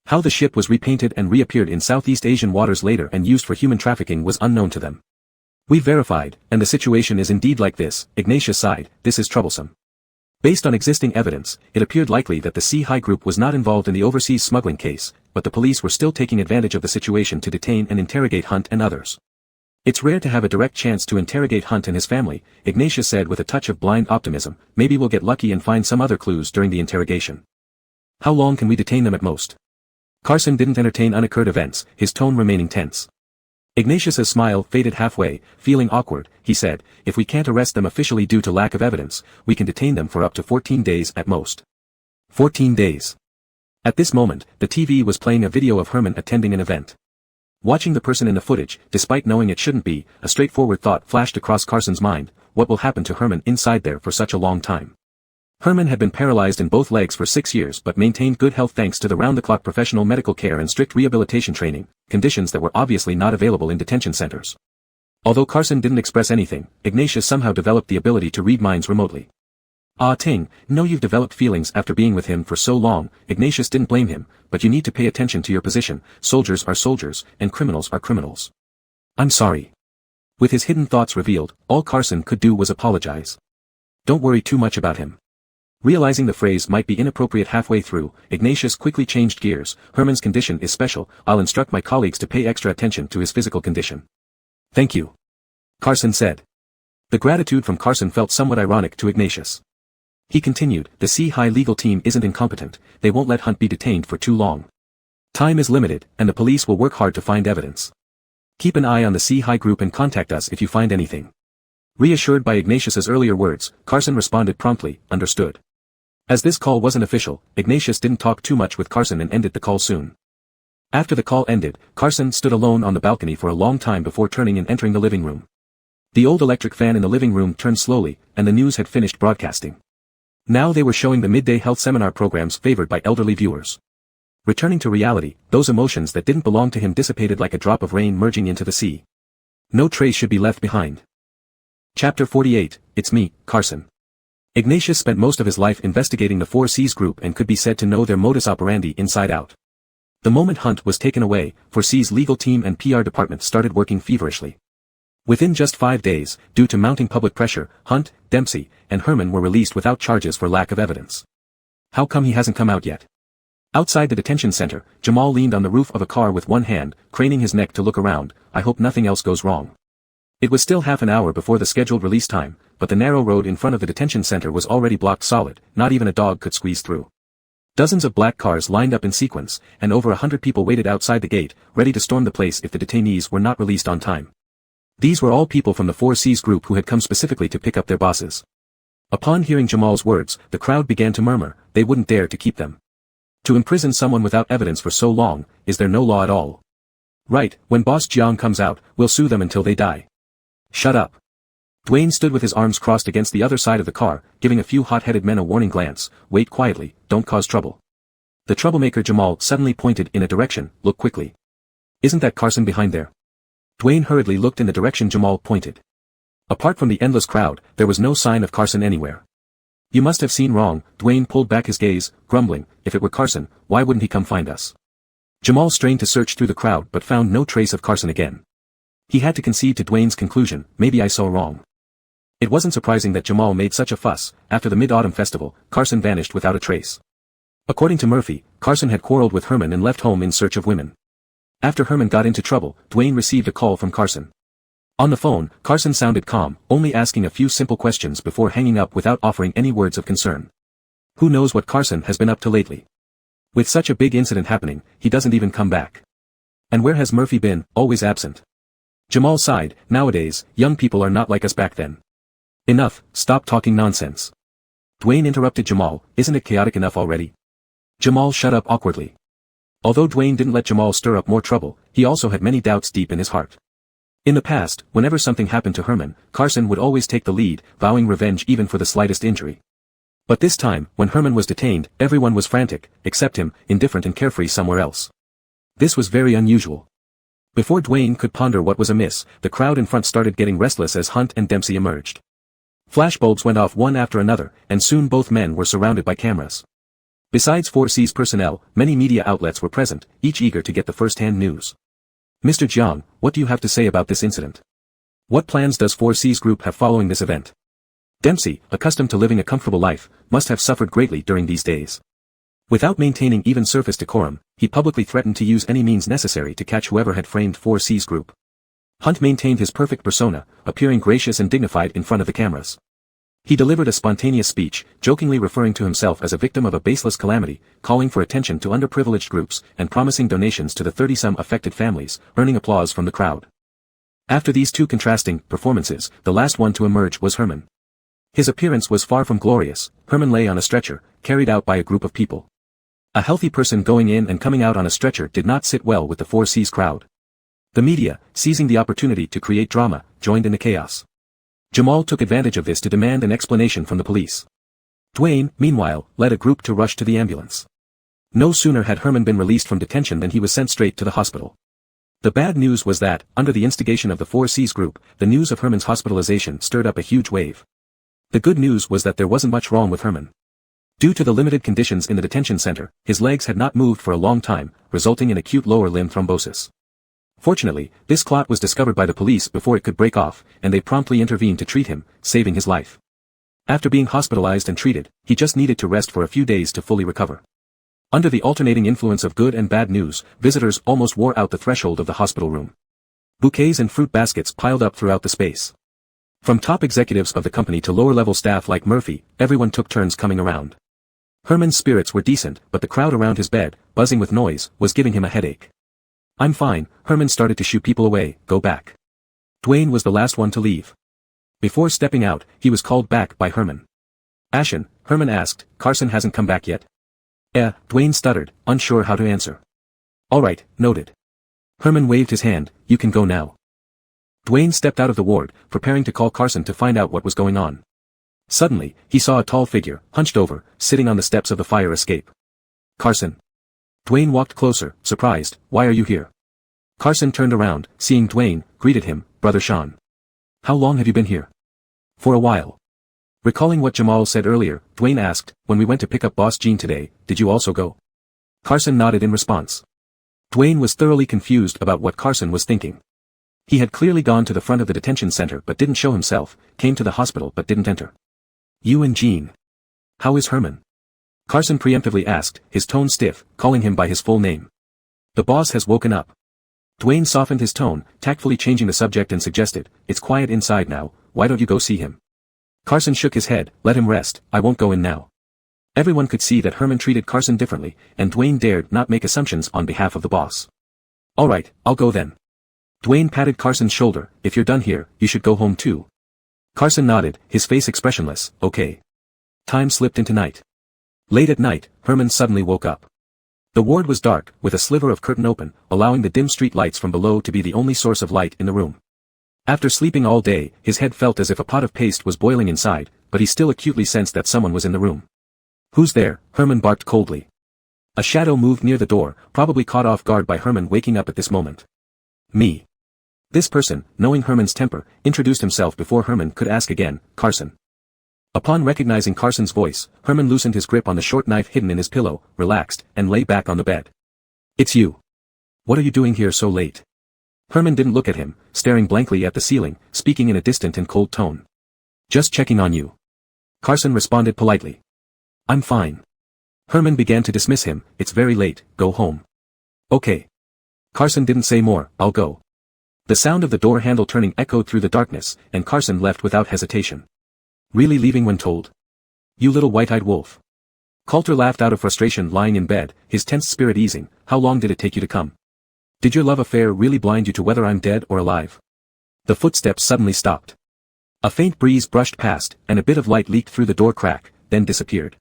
How the ship was repainted and reappeared in Southeast Asian waters later and used for human trafficking was unknown to them. "We verified, and the situation is indeed like this." Ignatius sighed, "This is troublesome. Based on existing evidence, it appeared likely that the C-High Group was not involved in the overseas smuggling case, but the police were still taking advantage of the situation to detain and interrogate Hunt and others. It's rare to have a direct chance to interrogate Hunt and his family," Ignatius said with a touch of blind optimism. "Maybe we'll get lucky and find some other clues during the interrogation." "How long can we detain them at most?" Carson didn't entertain unoccurred events, his tone remaining tense. Ignatius's smile faded halfway, feeling awkward, he said, "If we can't arrest them officially due to lack of evidence, we can detain them for up to 14 days at most." 14 days. At this moment, the TV was playing a video of Herman attending an event. Watching the person in the footage, despite knowing it shouldn't be, a straightforward thought flashed across Carson's mind, what will happen to Herman inside there for such a long time? Herman had been paralyzed in both legs for 6 years but maintained good health thanks to the round-the-clock professional medical care and strict rehabilitation training, conditions that were obviously not available in detention centers. Although Carson didn't express anything, Ignatius somehow developed the ability to read minds remotely. "Ah Ting, know you've developed feelings after being with him for so long." Ignatius didn't blame him, "but you need to pay attention to your position. Soldiers are soldiers, and criminals are criminals." "I'm sorry." With his hidden thoughts revealed, all Carson could do was apologize. "Don't worry too much about him." Realizing the phrase might be inappropriate halfway through, Ignatius quickly changed gears. "Herman's condition is special. I'll instruct my colleagues to pay extra attention to his physical condition." "Thank you," Carson said. The gratitude from Carson felt somewhat ironic to Ignatius. He continued, "The C-High legal team isn't incompetent. They won't let Hunt be detained for too long. Time is limited, and the police will work hard to find evidence. Keep an eye on the C-High group and contact us if you find anything." Reassured by Ignatius's earlier words, Carson responded promptly, "Understood." As this call wasn't official, Ignatius didn't talk too much with Carson and ended the call soon. After the call ended, Carson stood alone on the balcony for a long time before turning and entering the living room. The old electric fan in the living room turned slowly, and the news had finished broadcasting. Now they were showing the midday health seminar programs favored by elderly viewers. Returning to reality, those emotions that didn't belong to him dissipated like a drop of rain merging into the sea. No trace should be left behind. Chapter 48, It's Me, Carson. Ignatius spent most of his life investigating the 4Cs group and could be said to know their modus operandi inside out. The moment Hunt was taken away, 4C's legal team and PR department started working feverishly. Within just 5 days, due to mounting public pressure, Hunt, Dempsey, and Herman were released without charges for lack of evidence. How come he hasn't come out yet? Outside the detention center, Jamal leaned on the roof of a car with one hand, craning his neck to look around. "I hope nothing else goes wrong." It was still half an hour before the scheduled release time, but the narrow road in front of the detention center was already blocked solid. Not even a dog could squeeze through. Dozens of black cars lined up in sequence, and over 100 people waited outside the gate, ready to storm the place if the detainees were not released on time. These were all people from the 4Cs group who had come specifically to pick up their bosses. Upon hearing Jamal's words, the crowd began to murmur. They wouldn't dare to keep them. To imprison someone without evidence for so long, is there no law at all? Right, when Boss Jiang comes out, we'll sue them until they die. Shut up. Dwayne stood with his arms crossed against the other side of the car, giving a few hot-headed men a warning glance. "Wait quietly, don't cause trouble." The troublemaker Jamal suddenly pointed in a direction. "Look quickly. Isn't that Carson behind there?" Dwayne hurriedly looked in the direction Jamal pointed. Apart from the endless crowd, there was no sign of Carson anywhere. "You must have seen wrong." Dwayne pulled back his gaze, grumbling, "If it were Carson, why wouldn't he come find us?" Jamal strained to search through the crowd but found no trace of Carson again. He had to concede to Dwayne's conclusion. "Maybe I saw wrong." It wasn't surprising that Jamal made such a fuss. After the Mid-Autumn Festival, Carson vanished without a trace. According to Murphy, Carson had quarreled with Herman and left home in search of women. After Herman got into trouble, Dwayne received a call from Carson. On the phone, Carson sounded calm, only asking a few simple questions before hanging up without offering any words of concern. Who knows what Carson has been up to lately? With such a big incident happening, he doesn't even come back. And where has Murphy been? Always absent. Jamal sighed. Nowadays, young people are not like us back then. Enough, stop talking nonsense. Dwayne interrupted Jamal. Isn't it chaotic enough already? Jamal shut up awkwardly. Although Dwayne didn't let Jamal stir up more trouble, he also had many doubts deep in his heart. In the past, whenever something happened to Herman, Carson would always take the lead, vowing revenge even for the slightest injury. But this time, when Herman was detained, everyone was frantic, except him, indifferent and carefree somewhere else. This was very unusual. Before Dwayne could ponder what was amiss, the crowd in front started getting restless as Hunt and Dempsey emerged. Flashbulbs went off one after another, and soon both men were surrounded by cameras. Besides 4C's personnel, many media outlets were present, each eager to get the first-hand news. "Mr. Jiang, what do you have to say about this incident? What plans does 4C's group have following this event?" Dempsey, accustomed to living a comfortable life, must have suffered greatly during these days. Without maintaining even surface decorum, he publicly threatened to use any means necessary to catch whoever had framed 4C's group. Hunt maintained his perfect persona, appearing gracious and dignified in front of the cameras. He delivered a spontaneous speech, jokingly referring to himself as a victim of a baseless calamity, calling for attention to underprivileged groups, and promising donations to the 30-some affected families, earning applause from the crowd. After these two contrasting performances, the last one to emerge was Herman. His appearance was far from glorious. Herman lay on a stretcher, carried out by a group of people. A healthy person going in and coming out on a stretcher did not sit well with the 4C's crowd. The media, seizing the opportunity to create drama, joined in the chaos. Jamal took advantage of this to demand an explanation from the police. Dwayne, meanwhile, led a group to rush to the ambulance. No sooner had Herman been released from detention than he was sent straight to the hospital. The bad news was that, under the instigation of the 4Cs group, the news of Herman's hospitalization stirred up a huge wave. The good news was that there wasn't much wrong with Herman. Due to the limited conditions in the detention center, his legs had not moved for a long time, resulting in acute lower limb thrombosis. Fortunately, this clot was discovered by the police before it could break off, and they promptly intervened to treat him, saving his life. After being hospitalized and treated, he just needed to rest for a few days to fully recover. Under the alternating influence of good and bad news, visitors almost wore out the threshold of the hospital room. Bouquets and fruit baskets piled up throughout the space. From top executives of the company to lower-level staff like Murphy, everyone took turns coming around. Herman's spirits were decent, but the crowd around his bed, buzzing with noise, was giving him a headache. "I'm fine," Herman started to shoo people away, "go back." Dwayne was the last one to leave. Before stepping out, he was called back by Herman. "Ashen," Herman asked, "Carson hasn't come back yet?" Dwayne stuttered, unsure how to answer. "All right, noted." Herman waved his hand, "You can go now." Dwayne stepped out of the ward, preparing to call Carson to find out what was going on. Suddenly, he saw a tall figure, hunched over, sitting on the steps of the fire escape. "Carson." Dwayne walked closer, surprised, "Why are you here?" Carson turned around, seeing Dwayne, greeted him, "Brother Sean. How long have you been here?" "For a while." Recalling what Jamal said earlier, Dwayne asked, "When we went to pick up Boss Gene today, did you also go?" Carson nodded in response. Dwayne was thoroughly confused about what Carson was thinking. He had clearly gone to the front of the detention center but didn't show himself, came to the hospital but didn't enter. "You and Gene. How is Herman?" Carson preemptively asked, his tone stiff, calling him by his full name. "The boss has woken up." Dwayne softened his tone, tactfully changing the subject and suggested, "It's quiet inside now, why don't you go see him?" Carson shook his head, "Let him rest, I won't go in now." Everyone could see that Herman treated Carson differently, and Dwayne dared not make assumptions on behalf of the boss. "All right, I'll go then." Dwayne patted Carson's shoulder, "If you're done here, you should go home too." Carson nodded, his face expressionless, "Okay." Time slipped into night. Late at night, Herman suddenly woke up. The ward was dark, with a sliver of curtain open, allowing the dim street lights from below to be the only source of light in the room. After sleeping all day, his head felt as if a pot of paste was boiling inside, but he still acutely sensed that someone was in the room. "Who's there?" Herman barked coldly. A shadow moved near the door, probably caught off guard by Herman waking up at this moment. "Me." This person, knowing Herman's temper, introduced himself before Herman could ask again, "Carson." Upon recognizing Carson's voice, Herman loosened his grip on the short knife hidden in his pillow, relaxed, and lay back on the bed. "It's you. What are you doing here so late?" Herman didn't look at him, staring blankly at the ceiling, speaking in a distant and cold tone. "Just checking on you." Carson responded politely. "I'm fine." Herman began to dismiss him, "It's very late, go home." "Okay." Carson didn't say more, "I'll go." The sound of the door handle turning echoed through the darkness, and Carson left without hesitation. "Really leaving when told? You little white-eyed wolf." Coulter laughed out of frustration lying in bed, his tense spirit easing. "How long did it take you to come? Did your love affair really blind you to whether I'm dead or alive?" The footsteps suddenly stopped. A faint breeze brushed past, and a bit of light leaked through the door crack, then disappeared.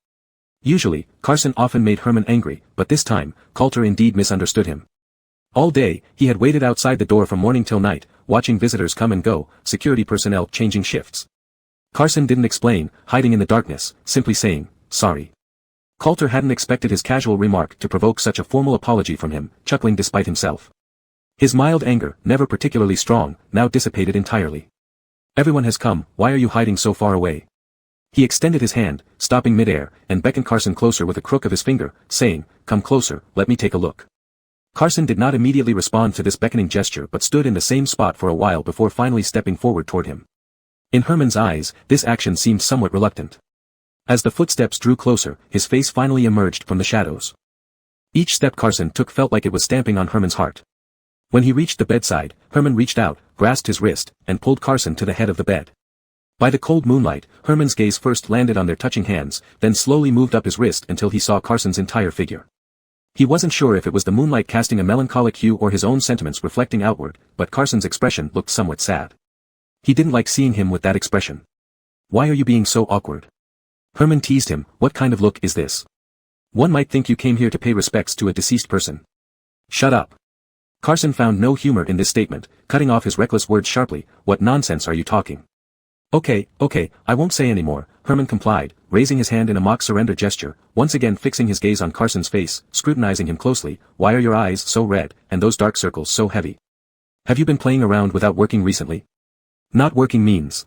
Usually, Carson often made Herman angry, but this time, Coulter indeed misunderstood him. All day, he had waited outside the door from morning till night, watching visitors come and go, security personnel changing shifts. Carson didn't explain, hiding in the darkness, simply saying, "Sorry." Coulter hadn't expected his casual remark to provoke such a formal apology from him, chuckling despite himself. His mild anger, never particularly strong, now dissipated entirely. "Everyone has come, why are you hiding so far away?" He extended his hand, stopping midair, and beckoned Carson closer with a crook of his finger, saying, "Come closer, let me take a look." Carson did not immediately respond to this beckoning gesture but stood in the same spot for a while before finally stepping forward toward him. In Herman's eyes, this action seemed somewhat reluctant. As the footsteps drew closer, his face finally emerged from the shadows. Each step Carson took felt like it was stamping on Herman's heart. When he reached the bedside, Herman reached out, grasped his wrist, and pulled Carson to the head of the bed. By the cold moonlight, Herman's gaze first landed on their touching hands, then slowly moved up his wrist until he saw Carson's entire figure. He wasn't sure if it was the moonlight casting a melancholic hue or his own sentiments reflecting outward, but Carson's expression looked somewhat sad. He didn't like seeing him with that expression. "Why are you being so awkward?" Herman teased him, "What kind of look is this? One might think you came here to pay respects to a deceased person." "Shut up." Carson found no humor in this statement, cutting off his reckless words sharply, "What nonsense are you talking?" Okay, I won't say any more," Herman complied, raising his hand in a mock surrender gesture, once again fixing his gaze on Carson's face, scrutinizing him closely. Why are your eyes so red, and those dark circles so heavy? Have you been playing around without working recently? Not working means.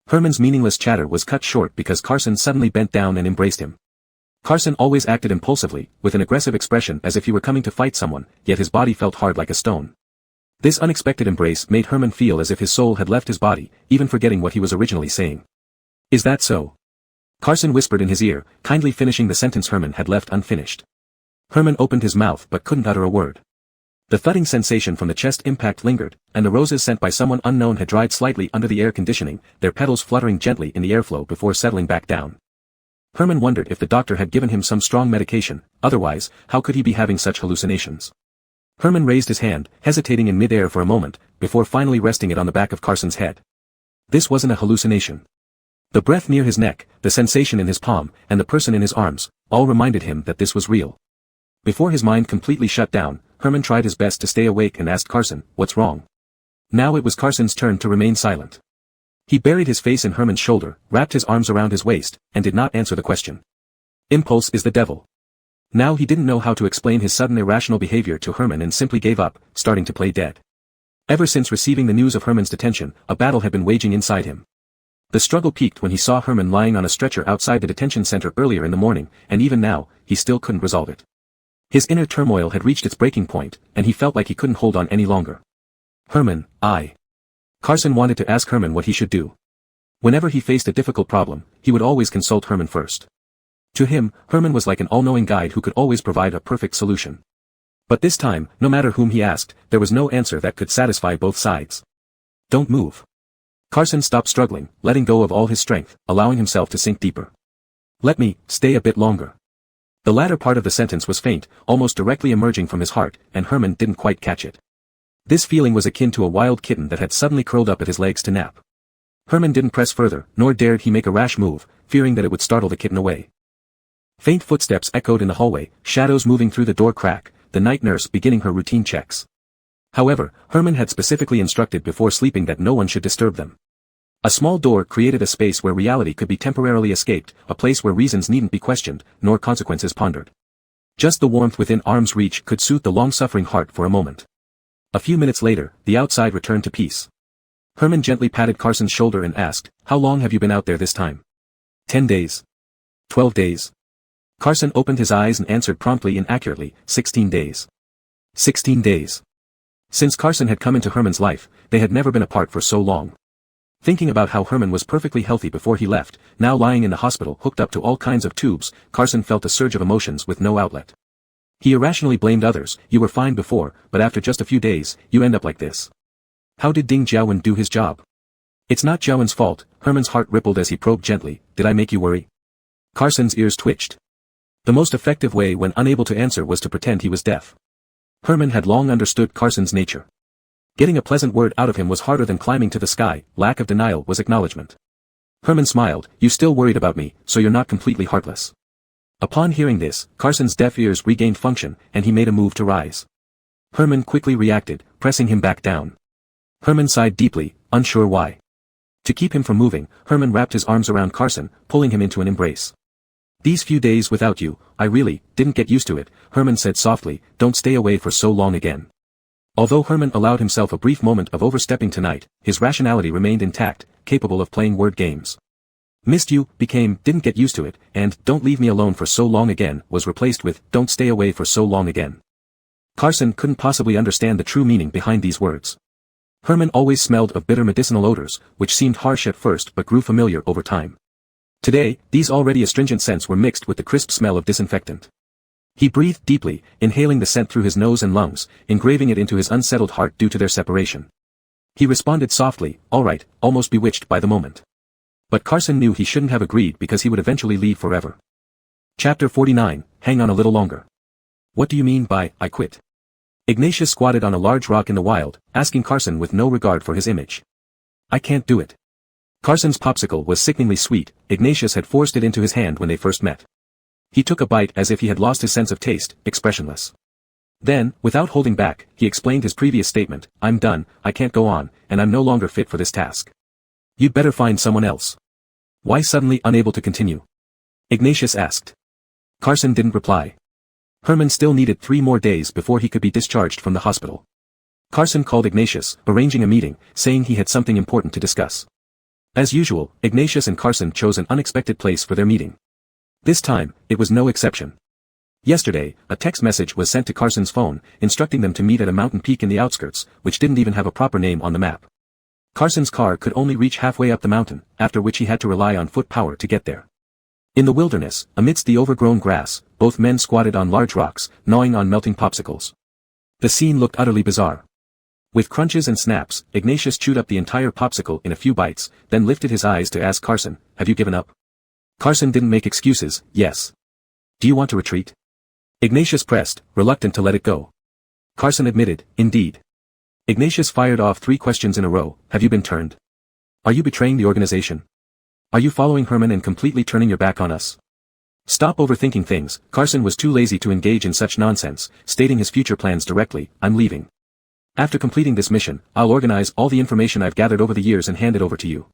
Herman's meaningless chatter was cut short because Carson suddenly bent down and embraced him. Carson always acted impulsively, with an aggressive expression as if he were coming to fight someone, yet his body felt hard like a stone. This unexpected embrace made Herman feel as if his soul had left his body, even forgetting what he was originally saying. Is that so? Carson whispered in his ear, kindly finishing the sentence Herman had left unfinished. Herman opened his mouth but couldn't utter a word. The thudding sensation from the chest impact lingered, and the roses sent by someone unknown had dried slightly under the air conditioning, their petals fluttering gently in the airflow before settling back down. Herman wondered if the doctor had given him some strong medication, otherwise, how could he be having such hallucinations? Herman raised his hand, hesitating in mid-air for a moment, before finally resting it on the back of Carson's head. This wasn't a hallucination. The breath near his neck, the sensation in his palm, and the person in his arms, all reminded him that this was real. Before his mind completely shut down, Herman tried his best to stay awake and asked Carson, "What's wrong?" Now it was Carson's turn to remain silent. He buried his face in Herman's shoulder, wrapped his arms around his waist, and did not answer the question. Impulse is the devil. Now he didn't know how to explain his sudden irrational behavior to Herman and simply gave up, starting to play dead. Ever since receiving the news of Herman's detention, a battle had been waging inside him. The struggle peaked when he saw Herman lying on a stretcher outside the detention center earlier in the morning, and even now, he still couldn't resolve it. His inner turmoil had reached its breaking point, and he felt like he couldn't hold on any longer. Herman, Carson wanted to ask Herman what he should do. Whenever he faced a difficult problem, he would always consult Herman first. To him, Herman was like an all-knowing guide who could always provide a perfect solution. But this time, no matter whom he asked, there was no answer that could satisfy both sides. Don't move. Carson stopped struggling, letting go of all his strength, allowing himself to sink deeper. Let me stay a bit longer. The latter part of the sentence was faint, almost directly emerging from his heart, and Herman didn't quite catch it. This feeling was akin to a wild kitten that had suddenly curled up at his legs to nap. Herman didn't press further, nor dared he make a rash move, fearing that it would startle the kitten away. Faint footsteps echoed in the hallway, shadows moving through the door crack, the night nurse beginning her routine checks. However, Herman had specifically instructed before sleeping that no one should disturb them. A small door created a space where reality could be temporarily escaped, a place where reasons needn't be questioned, nor consequences pondered. Just the warmth within arm's reach could soothe the long-suffering heart for a moment. A few minutes later, the outside returned to peace. Herman gently patted Carson's shoulder and asked, "How long have you been out there this time?" 10 days. 12 days. Carson opened his eyes and answered promptly and accurately, 16 days. 16 days. Since Carson had come into Herman's life, they had never been apart for so long. Thinking about how Herman was perfectly healthy before he left, now lying in the hospital hooked up to all kinds of tubes, Carson felt a surge of emotions with no outlet. He irrationally blamed others. "You were fine before, but after just a few days, you end up like this. How did Ding Jiawen do his job?" "It's not Jiawen's fault." Herman's heart rippled as he probed gently. "Did I make you worry?" Carson's ears twitched. The most effective way when unable to answer was to pretend he was deaf. Herman had long understood Carson's nature. Getting a pleasant word out of him was harder than climbing to the sky. Lack of denial was acknowledgement. Herman smiled. "You still worried about me, so you're not completely heartless." Upon hearing this, Carson's deaf ears regained function, and he made a move to rise. Herman quickly reacted, pressing him back down. Herman sighed deeply, unsure why. To keep him from moving, Herman wrapped his arms around Carson, pulling him into an embrace. "These few days without you, I really didn't get used to it," Herman said softly. "Don't stay away for so long again." Although Herman allowed himself a brief moment of overstepping tonight, his rationality remained intact, capable of playing word games. "Missed you" became "didn't get used to it," and "don't leave me alone for so long again" was replaced with "don't stay away for so long again." Carson couldn't possibly understand the true meaning behind these words. Herman always smelled of bitter medicinal odors, which seemed harsh at first but grew familiar over time. Today, these already astringent scents were mixed with the crisp smell of disinfectant. He breathed deeply, inhaling the scent through his nose and lungs, engraving it into his unsettled heart due to their separation. He responded softly, "All right," almost bewitched by the moment. But Carson knew he shouldn't have agreed because he would eventually leave forever. Chapter 49, Hang on a little longer. "What do you mean by, I quit?" Ignatius squatted on a large rock in the wild, asking Carson with no regard for his image. "I can't do it." Carson's popsicle was sickeningly sweet. Ignatius had forced it into his hand when they first met. He took a bite as if he had lost his sense of taste, expressionless. Then, without holding back, he explained his previous statement. "I'm done, I can't go on, and I'm no longer fit for this task. You'd better find someone else." Why suddenly unable to continue? Ignatius asked. Carson didn't reply. Herman still needed 3 more days before he could be discharged from the hospital. Carson called Ignatius, arranging a meeting, saying he had something important to discuss. As usual, Ignatius and Carson chose an unexpected place for their meeting. This time, it was no exception. Yesterday, a text message was sent to Carson's phone, instructing them to meet at a mountain peak in the outskirts, which didn't even have a proper name on the map. Carson's car could only reach halfway up the mountain, after which he had to rely on foot power to get there. In the wilderness, amidst the overgrown grass, both men squatted on large rocks, gnawing on melting popsicles. The scene looked utterly bizarre. With crunches and snaps, Ignatius chewed up the entire popsicle in a few bites, then lifted his eyes to ask Carson, "Have you given up?" Carson didn't make excuses. "Yes." "Do you want to retreat?" Ignatius pressed, reluctant to let it go. Carson admitted, "Indeed." Ignatius fired off 3 questions in a row. "Have you been turned? Are you betraying the organization? Are you following Herman and completely turning your back on us?" "Stop overthinking things." Carson was too lazy to engage in such nonsense, stating his future plans directly. "I'm leaving. After completing this mission, I'll organize all the information I've gathered over the years and hand it over to you.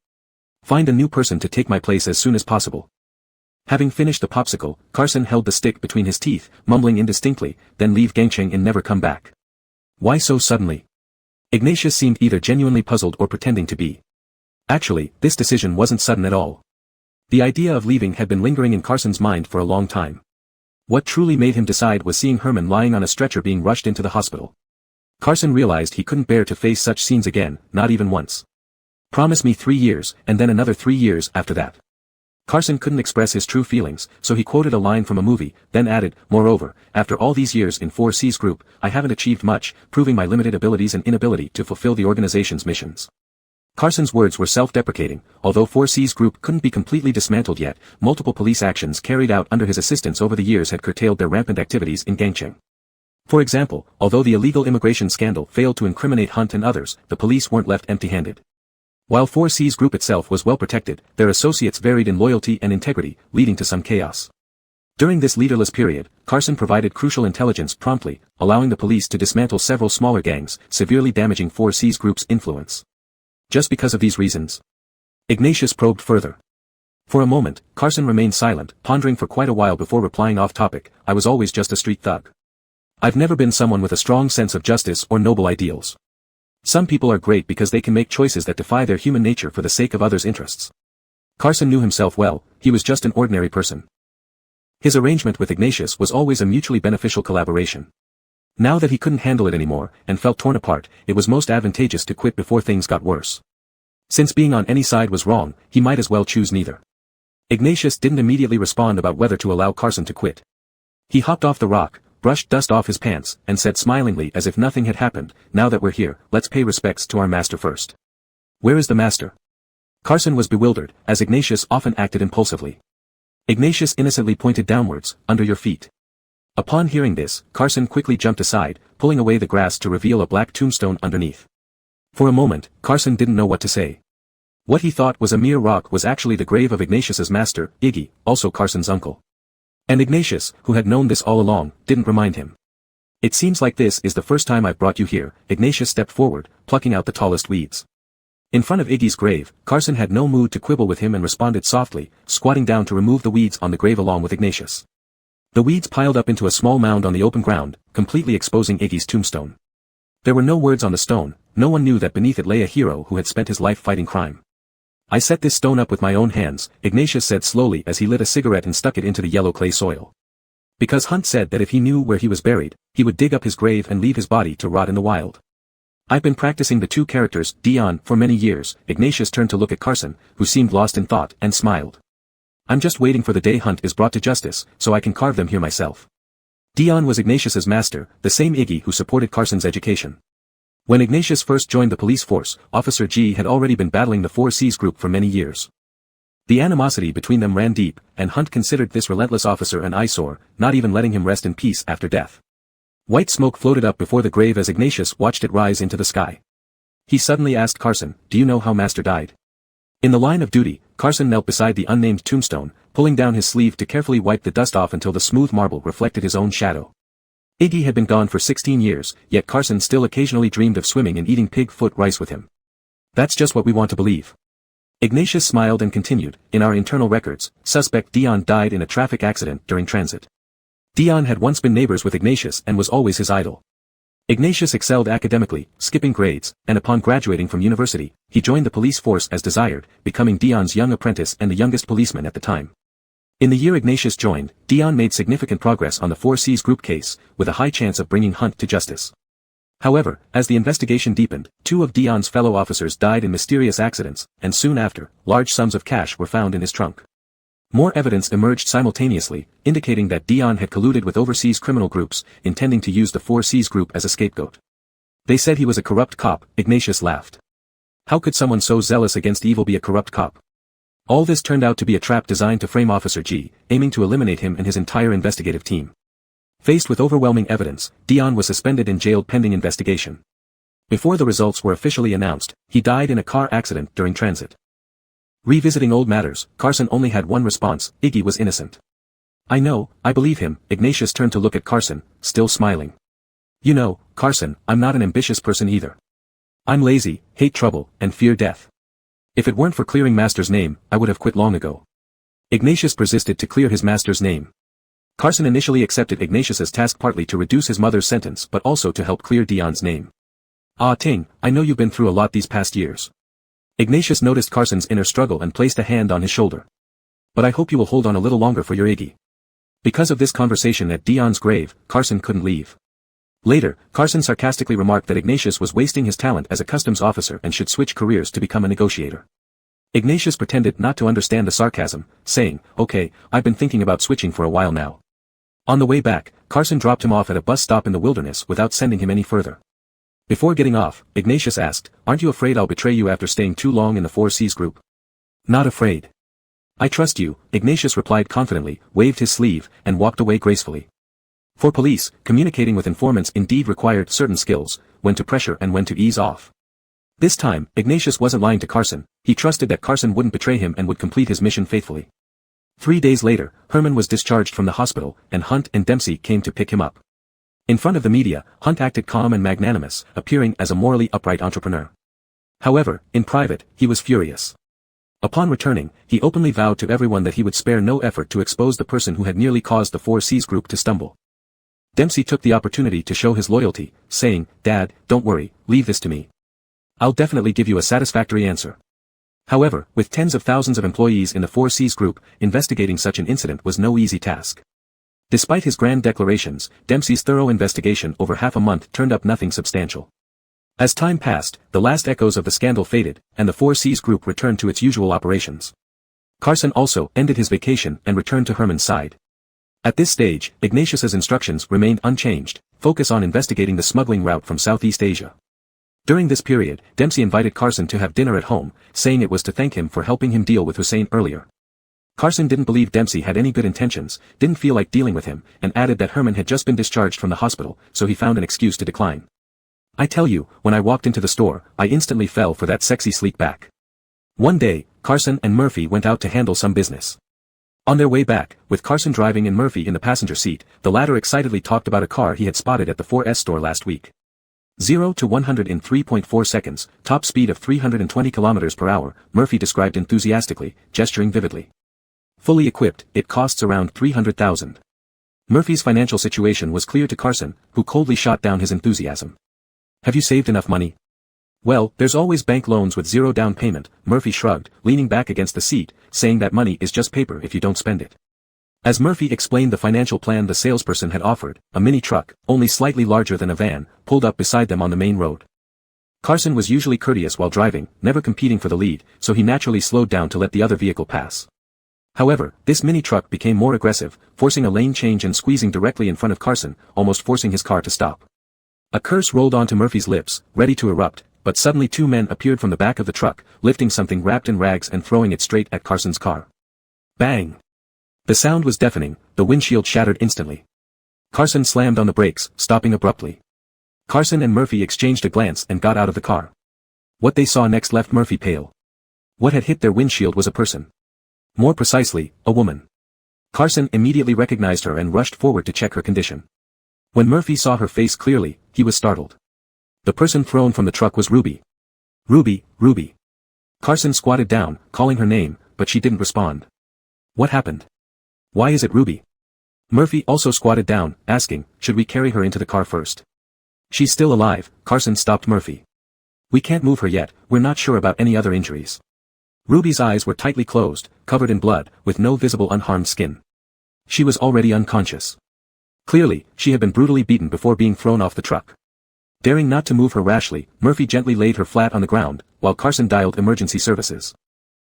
Find a new person to take my place as soon as possible." Having finished the popsicle, Carson held the stick between his teeth, mumbling indistinctly, "Then leave Gangcheng and never come back." "Why so suddenly?" Ignatius seemed either genuinely puzzled or pretending to be. Actually, this decision wasn't sudden at all. The idea of leaving had been lingering in Carson's mind for a long time. What truly made him decide was seeing Herman lying on a stretcher being rushed into the hospital. Carson realized he couldn't bear to face such scenes again, not even once. "Promise me 3 years, and then another 3 years after that." Carson couldn't express his true feelings, so he quoted a line from a movie, then added, "Moreover, after all these years in 4C's group, I haven't achieved much, proving my limited abilities and inability to fulfill the organization's missions." Carson's words were self-deprecating. Although 4C's group couldn't be completely dismantled yet, multiple police actions carried out under his assistance over the years had curtailed their rampant activities in Gangcheng. For example, although the illegal immigration scandal failed to incriminate Hunt and others, the police weren't left empty-handed. While 4C's group itself was well protected, their associates varied in loyalty and integrity, leading to some chaos. During this leaderless period, Carson provided crucial intelligence promptly, allowing the police to dismantle several smaller gangs, severely damaging 4C's group's influence. Just because of these reasons? Ignatius probed further. For a moment, Carson remained silent, pondering for quite a while before replying off-topic. "I was always just a street thug. I've never been someone with a strong sense of justice or noble ideals. Some people are great because they can make choices that defy their human nature for the sake of others' interests." Carson knew himself well. He was just an ordinary person. His arrangement with Ignatius was always a mutually beneficial collaboration. Now that he couldn't handle it anymore, and felt torn apart, it was most advantageous to quit before things got worse. Since being on any side was wrong, he might as well choose neither. Ignatius didn't immediately respond about whether to allow Carson to quit. He hopped off the rock, brushed dust off his pants, and said smilingly as if nothing had happened, "Now that we're here, let's pay respects to our master first." "Where is the master?" Carson was bewildered, as Ignatius often acted impulsively. Ignatius innocently pointed downwards, "Under your feet." Upon hearing this, Carson quickly jumped aside, pulling away the grass to reveal a black tombstone underneath. For a moment, Carson didn't know what to say. What he thought was a mere rock was actually the grave of Ignatius's master, Iggy, also Carson's uncle. And Ignatius, who had known this all along, didn't remind him. "It seems like this is the first time I've brought you here." Ignatius stepped forward, plucking out the tallest weeds. In front of Iggy's grave, Carson had no mood to quibble with him and responded softly, squatting down to remove the weeds on the grave along with Ignatius. The weeds piled up into a small mound on the open ground, completely exposing Iggy's tombstone. There were no words on the stone. No one knew that beneath it lay a hero who had spent his life fighting crime. "I set this stone up with my own hands," Ignatius said slowly as he lit a cigarette and stuck it into the yellow clay soil. "Because Hunt said that if he knew where he was buried, he would dig up his grave and leave his body to rot in the wild. I've been practicing the 2 characters, Dion, for many years." Ignatius turned to look at Carson, who seemed lost in thought, and smiled. "I'm just waiting for the day Hunt is brought to justice, so I can carve them here myself." Dion was Ignatius's master, the same Iggy who supported Carson's education. When Ignatius first joined the police force, Officer G had already been battling the 4C's group for many years. The animosity between them ran deep, and Hunt considered this relentless officer an eyesore, not even letting him rest in peace after death. White smoke floated up before the grave as Ignatius watched it rise into the sky. He suddenly asked Carson, "Do you know how Master died?" In the line of duty, Carson knelt beside the unnamed tombstone, pulling down his sleeve to carefully wipe the dust off until the smooth marble reflected his own shadow. Iggy had been gone for 16 years, yet Carson still occasionally dreamed of swimming and eating pig foot rice with him. "That's just what we want to believe." Ignatius smiled and continued, in our internal records, suspect Dion died in a traffic accident during transit. Dion had once been neighbors with Ignatius and was always his idol. Ignatius excelled academically, skipping grades, and upon graduating from university, he joined the police force as desired, becoming Dion's young apprentice and the youngest policeman at the time. In the year Ignatius joined, Dion made significant progress on the 4C's group case, with a high chance of bringing Hunt to justice. However, as the investigation deepened, 2 of Dion's fellow officers died in mysterious accidents, and soon after, large sums of cash were found in his trunk. More evidence emerged simultaneously, indicating that Dion had colluded with overseas criminal groups, intending to use the 4C's group as a scapegoat. They said he was a corrupt cop. Ignatius laughed. How could someone so zealous against evil be a corrupt cop? All this turned out to be a trap designed to frame Officer G, aiming to eliminate him and his entire investigative team. Faced with overwhelming evidence, Dion was suspended and jailed pending investigation. Before the results were officially announced, he died in a car accident during transit. Revisiting old matters, Carson only had one response: Iggy was innocent. I know, I believe him. Ignatius turned to look at Carson, still smiling. You know, Carson, I'm not an ambitious person either. I'm lazy, hate trouble, and fear death. If it weren't for clearing Master's name, I would have quit long ago. Ignatius persisted to clear his master's name. Carson initially accepted Ignatius's task partly to reduce his mother's sentence but also to help clear Dion's name. Ah Ting, I know you've been through a lot these past years. Ignatius noticed Carson's inner struggle and placed a hand on his shoulder. But I hope you will hold on a little longer for your Iggy. Because of this conversation at Dion's grave, Carson couldn't leave. Later, Carson sarcastically remarked that Ignatius was wasting his talent as a customs officer and should switch careers to become a negotiator. Ignatius pretended not to understand the sarcasm, saying, okay, I've been thinking about switching for a while now. On the way back, Carson dropped him off at a bus stop in the wilderness without sending him any further. Before getting off, Ignatius asked, aren't you afraid I'll betray you after staying too long in the 4C's group? Not afraid. I trust you, Ignatius replied confidently, waved his sleeve, and walked away gracefully. For police, communicating with informants indeed required certain skills, when to pressure and when to ease off. This time, Ignatius wasn't lying to Carson. He trusted that Carson wouldn't betray him and would complete his mission faithfully. 3 days later, Herman was discharged from the hospital, and Hunt and Dempsey came to pick him up. In front of the media, Hunt acted calm and magnanimous, appearing as a morally upright entrepreneur. However, in private, he was furious. Upon returning, he openly vowed to everyone that he would spare no effort to expose the person who had nearly caused the 4C's group to stumble. Dempsey took the opportunity to show his loyalty, saying, Dad, don't worry, leave this to me. I'll definitely give you a satisfactory answer. However, with tens of thousands of employees in the 4C's group, investigating such an incident was no easy task. Despite his grand declarations, Dempsey's thorough investigation over half a month turned up nothing substantial. As time passed, the last echoes of the scandal faded, and the 4C's group returned to its usual operations. Carson also ended his vacation and returned to Herman's side. At this stage, Ignatius's instructions remained unchanged: focus on investigating the smuggling route from Southeast Asia. During this period, Dempsey invited Carson to have dinner at home, saying it was to thank him for helping him deal with Hussein earlier. Carson didn't believe Dempsey had any good intentions, didn't feel like dealing with him, and added that Herman had just been discharged from the hospital, so he found an excuse to decline. I tell you, when I walked into the store, I instantly fell for that sexy sleek back. One day, Carson and Murphy went out to handle some business. On their way back, with Carson driving and Murphy in the passenger seat, the latter excitedly talked about a car he had spotted at the 4S store last week. 0 to 100 in 3.4 seconds, top speed of 320 km per hour, Murphy described enthusiastically, gesturing vividly. Fully equipped, it costs around $300,000. Murphy's financial situation was clear to Carson, who coldly shot down his enthusiasm. Have you saved enough money? Well, there's always bank loans with zero down payment, Murphy shrugged, leaning back against the seat, saying that money is just paper if you don't spend it. As Murphy explained the financial plan the salesperson had offered, a mini truck, only slightly larger than a van, pulled up beside them on the main road. Carson was usually courteous while driving, never competing for the lead, so he naturally slowed down to let the other vehicle pass. However, this mini truck became more aggressive, forcing a lane change and squeezing directly in front of Carson, almost forcing his car to stop. A curse rolled onto Murphy's lips, ready to erupt, but suddenly 2 men appeared from the back of the truck, lifting something wrapped in rags and throwing it straight at Carson's car. Bang! The sound was deafening, the windshield shattered instantly. Carson slammed on the brakes, stopping abruptly. Carson and Murphy exchanged a glance and got out of the car. What they saw next left Murphy pale. What had hit their windshield was a person. More precisely, a woman. Carson immediately recognized her and rushed forward to check her condition. When Murphy saw her face clearly, he was startled. The person thrown from the truck was Ruby. Ruby. Carson squatted down, calling her name, but she didn't respond. What happened? Why is it Ruby? Murphy also squatted down, asking, should we carry her into the car first? She's still alive, Carson stopped Murphy. We can't move her yet, we're not sure about any other injuries. Ruby's eyes were tightly closed, covered in blood, with no visible unharmed skin. She was already unconscious. Clearly, she had been brutally beaten before being thrown off the truck. Daring not to move her rashly, Murphy gently laid her flat on the ground, while Carson dialed emergency services.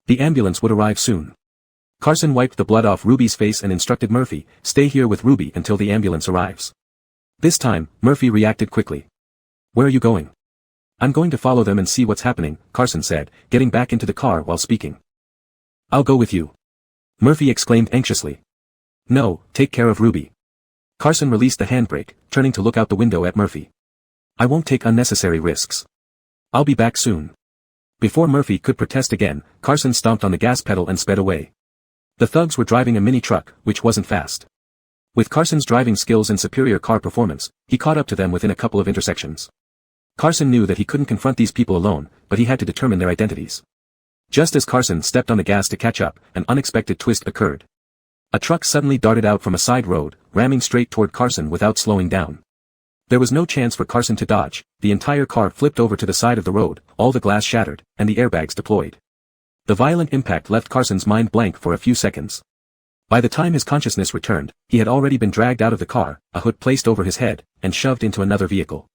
The ambulance would arrive soon. Carson wiped the blood off Ruby's face and instructed Murphy, stay here with Ruby until the ambulance arrives. This time, Murphy reacted quickly. Where are you going? I'm going to follow them and see what's happening, Carson said, getting back into the car while speaking. I'll go with you. Murphy exclaimed anxiously. No, take care of Ruby. Carson released the handbrake, turning to look out the window at Murphy. I won't take unnecessary risks. I'll be back soon. Before Murphy could protest again, Carson stomped on the gas pedal and sped away. The thugs were driving a mini truck, which wasn't fast. With Carson's driving skills and superior car performance, he caught up to them within a couple of intersections. Carson knew that he couldn't confront these people alone, but he had to determine their identities. Just as Carson stepped on the gas to catch up, an unexpected twist occurred. A truck suddenly darted out from a side road, ramming straight toward Carson without slowing down. There was no chance for Carson to dodge, the entire car flipped over to the side of the road, all the glass shattered, and the airbags deployed. The violent impact left Carson's mind blank for a few seconds. By the time his consciousness returned, he had already been dragged out of the car, a hood placed over his head, and shoved into another vehicle.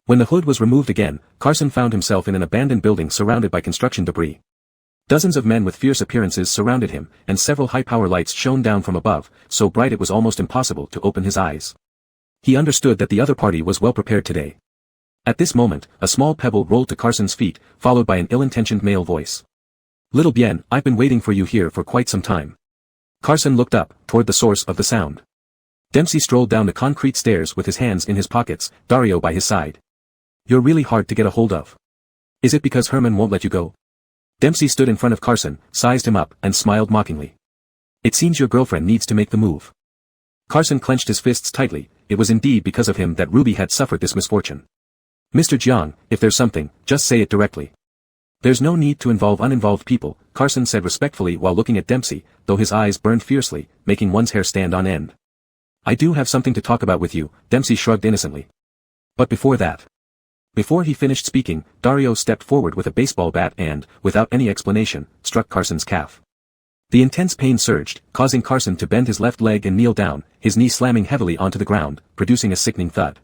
When the hood was removed again, Carson found himself in an abandoned building surrounded by construction debris. Dozens of men with fierce appearances surrounded him, and several high-power lights shone down from above, so bright it was almost impossible to open his eyes. He understood that the other party was well prepared today. At this moment, a small pebble rolled to Carson's feet, followed by an ill-intentioned male voice. Little Bien, I've been waiting for you here for quite some time. Carson looked up, toward the source of the sound. Dempsey strolled down the concrete stairs with his hands in his pockets, Dario by his side. You're really hard to get a hold of. Is it because Herman won't let you go? Dempsey stood in front of Carson, sized him up, and smiled mockingly. It seems your girlfriend needs to make the move. Carson clenched his fists tightly, it was indeed because of him that Ruby had suffered this misfortune. Mr. Jiang, if there's something, just say it directly. There's no need to involve uninvolved people, Carson said respectfully while looking at Dempsey, though his eyes burned fiercely, making one's hair stand on end. I do have something to talk about with you, Dempsey shrugged innocently. But before that. Before he finished speaking, Dario stepped forward with a baseball bat and, without any explanation, struck Carson's calf. The intense pain surged, causing Carson to bend his left leg and kneel down, his knee slamming heavily onto the ground, producing a sickening thud.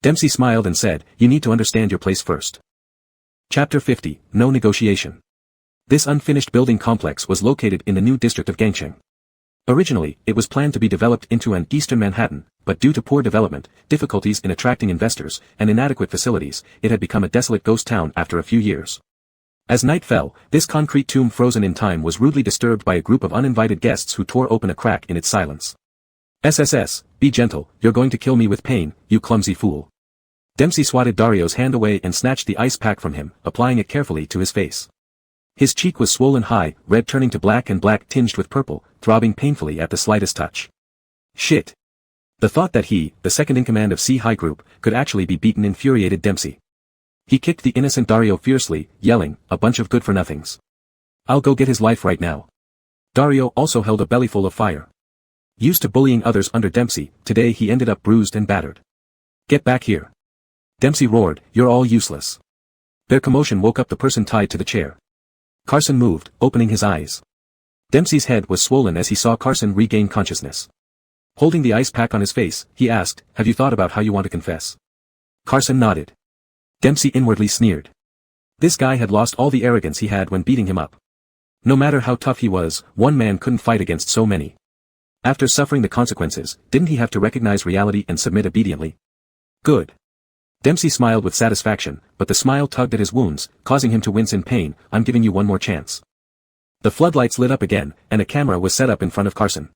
Dempsey smiled and said, you need to understand your place first. Chapter 50, No Negotiation. This unfinished building complex was located in the new district of Gangcheng. Originally, it was planned to be developed into an Eastern Manhattan, but due to poor development, difficulties in attracting investors, and inadequate facilities, it had become a desolate ghost town after a few years. As night fell, this concrete tomb frozen in time was rudely disturbed by a group of uninvited guests who tore open a crack in its silence. SSS, be gentle, you're going to kill me with pain, you clumsy fool. Dempsey swatted Dario's hand away and snatched the ice pack from him, applying it carefully to his face. His cheek was swollen high, red turning to black and black tinged with purple, throbbing painfully at the slightest touch. Shit. The thought that he, the second-in-command of C-High Group, could actually be beaten infuriated Dempsey. He kicked the innocent Dario fiercely, yelling, a bunch of good-for-nothings. I'll go get his life right now. Dario also held a bellyful of fire. Used to bullying others under Dempsey, today he ended up bruised and battered. Get back here. Dempsey roared, you're all useless. Their commotion woke up the person tied to the chair. Carson moved, opening his eyes. Dempsey's head was swollen as he saw Carson regain consciousness. Holding the ice pack on his face, he asked, have you thought about how you want to confess? Carson nodded. Dempsey inwardly sneered. This guy had lost all the arrogance he had when beating him up. No matter how tough he was, one man couldn't fight against so many. After suffering the consequences, didn't he have to recognize reality and submit obediently? Good. Dempsey smiled with satisfaction, but the smile tugged at his wounds, causing him to wince in pain. I'm giving you one more chance. The floodlights lit up again, and a camera was set up in front of Carson.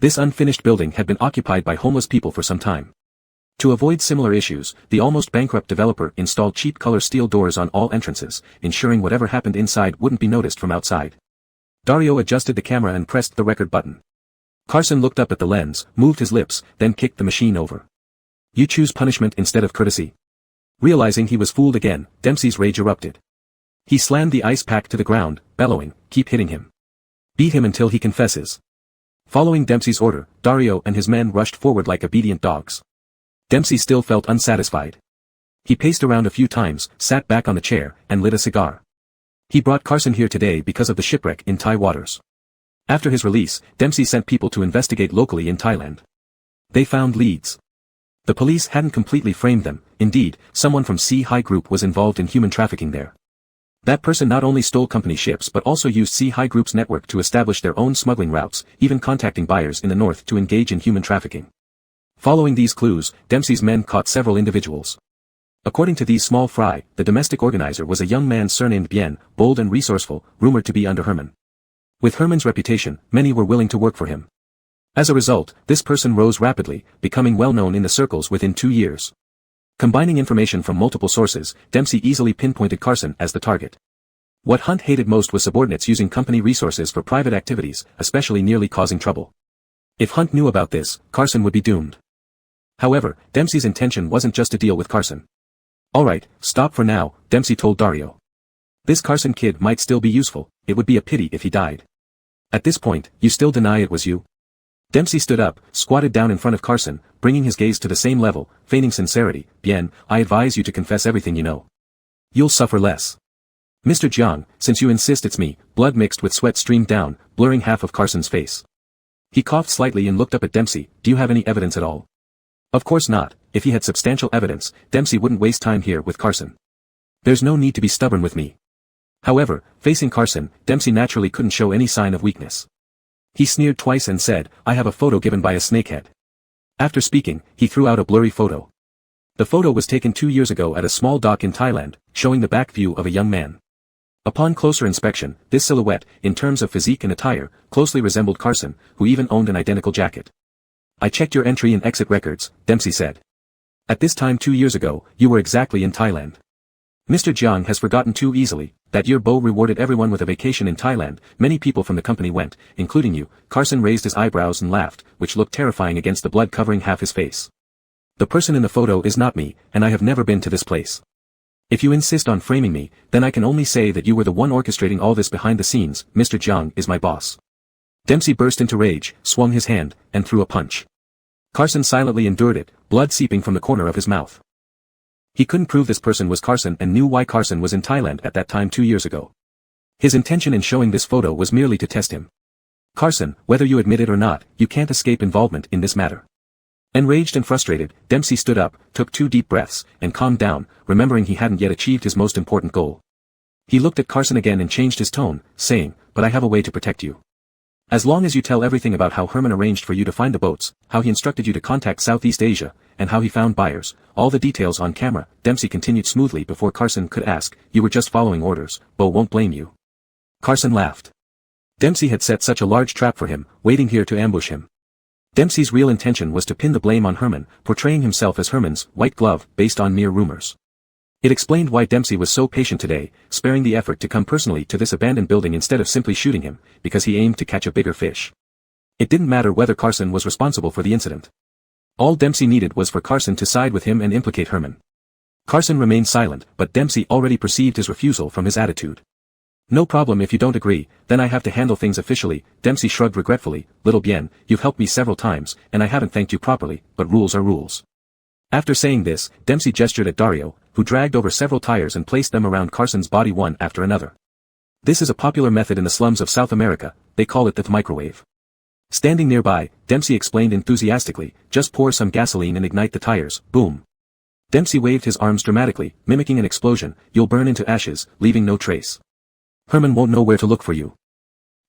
This unfinished building had been occupied by homeless people for some time. To avoid similar issues, the almost bankrupt developer installed cheap color steel doors on all entrances, ensuring whatever happened inside wouldn't be noticed from outside. Dario adjusted the camera and pressed the record button. Carson looked up at the lens, moved his lips, then kicked the machine over. You choose punishment instead of courtesy. Realizing he was fooled again, Dempsey's rage erupted. He slammed the ice pack to the ground, bellowing, "Keep hitting him. Beat him until he confesses." Following Dempsey's order, Dario and his men rushed forward like obedient dogs. Dempsey still felt unsatisfied. He paced around a few times, sat back on the chair, and lit a cigar. He brought Carson here today because of the shipwreck in Thai waters. After his release, Dempsey sent people to investigate locally in Thailand. They found leads. The police hadn't completely framed them. Indeed, someone from Sea High Group was involved in human trafficking there. That person not only stole company ships but also used Sea High Group's network to establish their own smuggling routes, even contacting buyers in the north to engage in human trafficking. Following these clues, Dempsey's men caught several individuals. According to these small fry, the domestic organizer was a young man surnamed Bien, bold and resourceful, rumored to be under Herman. With Herman's reputation, many were willing to work for him. As a result, this person rose rapidly, becoming well known in the circles within 2 years. Combining information from multiple sources, Dempsey easily pinpointed Carson as the target. What Hunt hated most was subordinates using company resources for private activities, especially nearly causing trouble. If Hunt knew about this, Carson would be doomed. However, Dempsey's intention wasn't just to deal with Carson. "Alright, stop for now," Dempsey told Dario. "This Carson kid might still be useful, it would be a pity if he died. At this point, you still deny it was you?" Dempsey stood up, squatted down in front of Carson, bringing his gaze to the same level, feigning sincerity. "Bien, I advise you to confess everything you know. You'll suffer less. Mr. Jiang, since you insist it's me," blood mixed with sweat streamed down, blurring half of Carson's face. He coughed slightly and looked up at Dempsey. "Do you have any evidence at all?" Of course not. If he had substantial evidence, Dempsey wouldn't waste time here with Carson. "There's no need to be stubborn with me." However, facing Carson, Dempsey naturally couldn't show any sign of weakness. He sneered twice and said, "I have a photo given by a snakehead." After speaking, he threw out a blurry photo. The photo was taken 2 years ago at a small dock in Thailand, showing the back view of a young man. Upon closer inspection, this silhouette, in terms of physique and attire, closely resembled Carson, who even owned an identical jacket. "I checked your entry and exit records," Dempsey said. "At this time 2 years ago, you were exactly in Thailand. Mr. Jiang has forgotten too easily. That year Bo rewarded everyone with a vacation in Thailand. Many people from the company went, including you." Carson raised his eyebrows and laughed, which looked terrifying against the blood covering half his face. "The person in the photo is not me, and I have never been to this place. If you insist on framing me, then I can only say that you were the one orchestrating all this behind the scenes. Mr. Jiang is my boss." Dempsey burst into rage, swung his hand, and threw a punch. Carson silently endured it, blood seeping from the corner of his mouth. He couldn't prove this person was Carson and knew why Carson was in Thailand at that time 2 years ago. His intention in showing this photo was merely to test him. "Carson, whether you admit it or not, you can't escape involvement in this matter." Enraged and frustrated, Dempsey stood up, took 2 deep breaths, and calmed down, remembering he hadn't yet achieved his most important goal. He looked at Carson again and changed his tone, saying, "But I have a way to protect you. As long as you tell everything about how Herman arranged for you to find the boats, how he instructed you to contact Southeast Asia, and how he found buyers, all the details on camera," Dempsey continued smoothly before Carson could ask, "You were just following orders, Bo won't blame you." Carson laughed. Dempsey had set such a large trap for him, waiting here to ambush him. Dempsey's real intention was to pin the blame on Herman, portraying himself as Herman's white glove, based on mere rumors. It explained why Dempsey was so patient today, sparing the effort to come personally to this abandoned building instead of simply shooting him, because he aimed to catch a bigger fish. It didn't matter whether Carson was responsible for the incident. All Dempsey needed was for Carson to side with him and implicate Herman. Carson remained silent, but Dempsey already perceived his refusal from his attitude. "No problem if you don't agree, then I have to handle things officially." Dempsey shrugged regretfully. "Little Bien, you've helped me several times, and I haven't thanked you properly, but rules are rules." After saying this, Dempsey gestured at Dario, who dragged over several tires and placed them around Carson's body one after another. "This is a popular method in the slums of South America, they call it the microwave." Standing nearby, Dempsey explained enthusiastically, "Just pour some gasoline and ignite the tires, boom." Dempsey waved his arms dramatically, mimicking an explosion. "You'll burn into ashes, leaving no trace. Herman won't know where to look for you."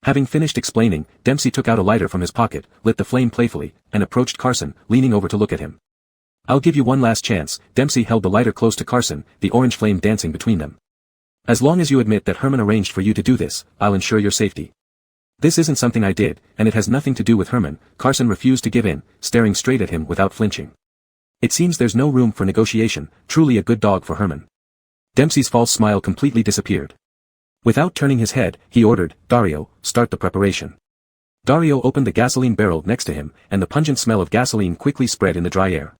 Having finished explaining, Dempsey took out a lighter from his pocket, lit the flame playfully, and approached Carson, leaning over to look at him. "I'll give you one last chance." Dempsey held the lighter close to Carson, the orange flame dancing between them. "As long as you admit that Herman arranged for you to do this, I'll ensure your safety." "This isn't something I did, and it has nothing to do with Herman." Carson refused to give in, staring straight at him without flinching. "It seems there's no room for negotiation, truly a good dog for Herman." Dempsey's false smile completely disappeared. Without turning his head, he ordered, "Dario, start the preparation." Dario opened the gasoline barrel next to him, and the pungent smell of gasoline quickly spread in the dry air.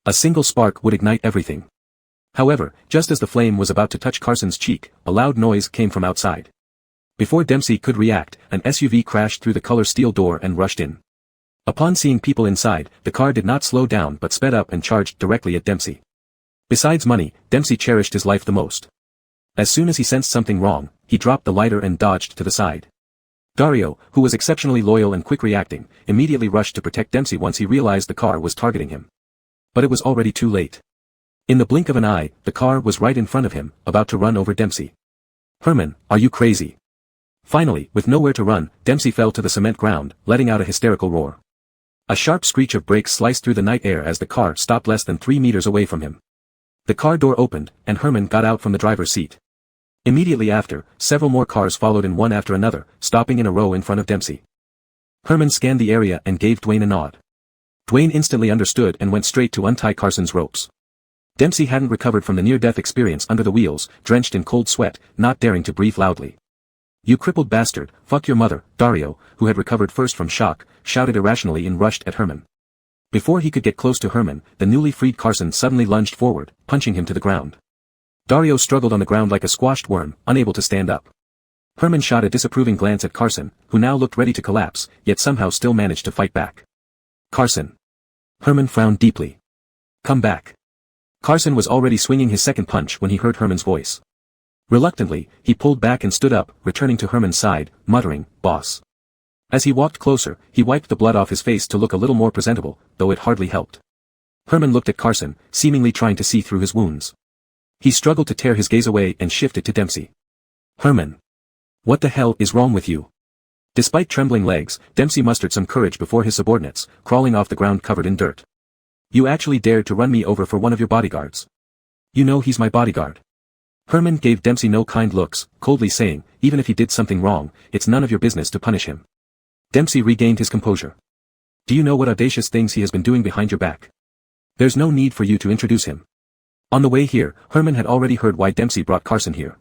A single spark would ignite everything. However, just as the flame was about to touch Carson's cheek, a loud noise came from outside. Before Dempsey could react, an SUV crashed through the color steel door and rushed in. Upon seeing people inside, the car did not slow down but sped up and charged directly at Dempsey. Besides money, Dempsey cherished his life the most. As soon as he sensed something wrong, he dropped the lighter and dodged to the side. Dario, who was exceptionally loyal and quick-reacting, immediately rushed to protect Dempsey once he realized the car was targeting him. But it was already too late. In the blink of an eye, the car was right in front of him, about to run over Dempsey. "Herman, are you crazy?" Finally, with nowhere to run, Dempsey fell to the cement ground, letting out a hysterical roar. A sharp screech of brakes sliced through the night air as the car stopped less than 3 meters away from him. The car door opened, and Herman got out from the driver's seat. Immediately after, several more cars followed in one after another, stopping in a row in front of Dempsey. Herman scanned the area and gave Dwayne a nod. Dwayne instantly understood and went straight to untie Carson's ropes. Dempsey hadn't recovered from the near-death experience under the wheels, drenched in cold sweat, not daring to breathe loudly. "You crippled bastard, fuck your mother," Dario, who had recovered first from shock, shouted irrationally and rushed at Herman. Before he could get close to Herman, the newly freed Carson suddenly lunged forward, punching him to the ground. Dario struggled on the ground like a squashed worm, unable to stand up. Herman shot a disapproving glance at Carson, who now looked ready to collapse, yet somehow still managed to fight back. "Carson." Herman frowned deeply. "Come back." Carson was already swinging his second punch when he heard Herman's voice. Reluctantly, he pulled back and stood up, returning to Herman's side, muttering, "Boss." As he walked closer, he wiped the blood off his face to look a little more presentable, though it hardly helped. Herman looked at Carson, seemingly trying to see through his wounds. He struggled to tear his gaze away and shifted to Dempsey. "Herman. What the hell is wrong with you?" Despite trembling legs, Dempsey mustered some courage before his subordinates, crawling off the ground covered in dirt. "You actually dared to run me over for one of your bodyguards. You know he's my bodyguard." Herman gave Dempsey no kind looks, coldly saying, "Even if he did something wrong, it's none of your business to punish him." Dempsey regained his composure. "Do you know what audacious things he has been doing behind your back? There's no need for you to introduce him." On the way here, Herman had already heard why Dempsey brought Carson here.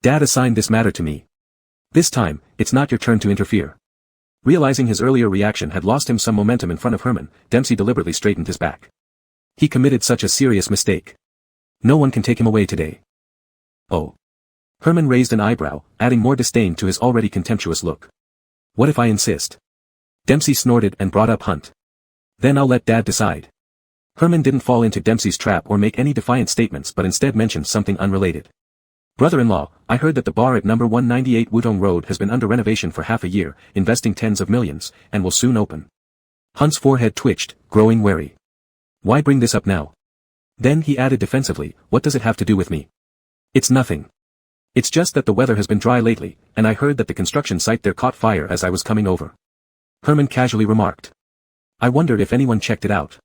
"Dad assigned this matter to me. This time, it's not your turn to interfere." Realizing his earlier reaction had lost him some momentum in front of Herman, Dempsey deliberately straightened his back. He committed such a serious mistake. No one can take him away today. "Oh." Herman raised an eyebrow, adding more disdain to his already contemptuous look. "What if I insist?" Dempsey snorted and brought up Hunt. "Then I'll let Dad decide." Herman didn't fall into Dempsey's trap or make any defiant statements but instead mentioned something unrelated. "Brother-in-law, I heard that the bar at number 198 Wudong Road has been under renovation for half a year, investing tens of millions, and will soon open." Hunt's forehead twitched, growing wary. "Why bring this up now?" Then he added defensively, "What does it have to do with me?" "It's nothing. It's just that the weather has been dry lately, and I heard that the construction site there caught fire as I was coming over." Herman casually remarked. "I wonder if anyone checked it out.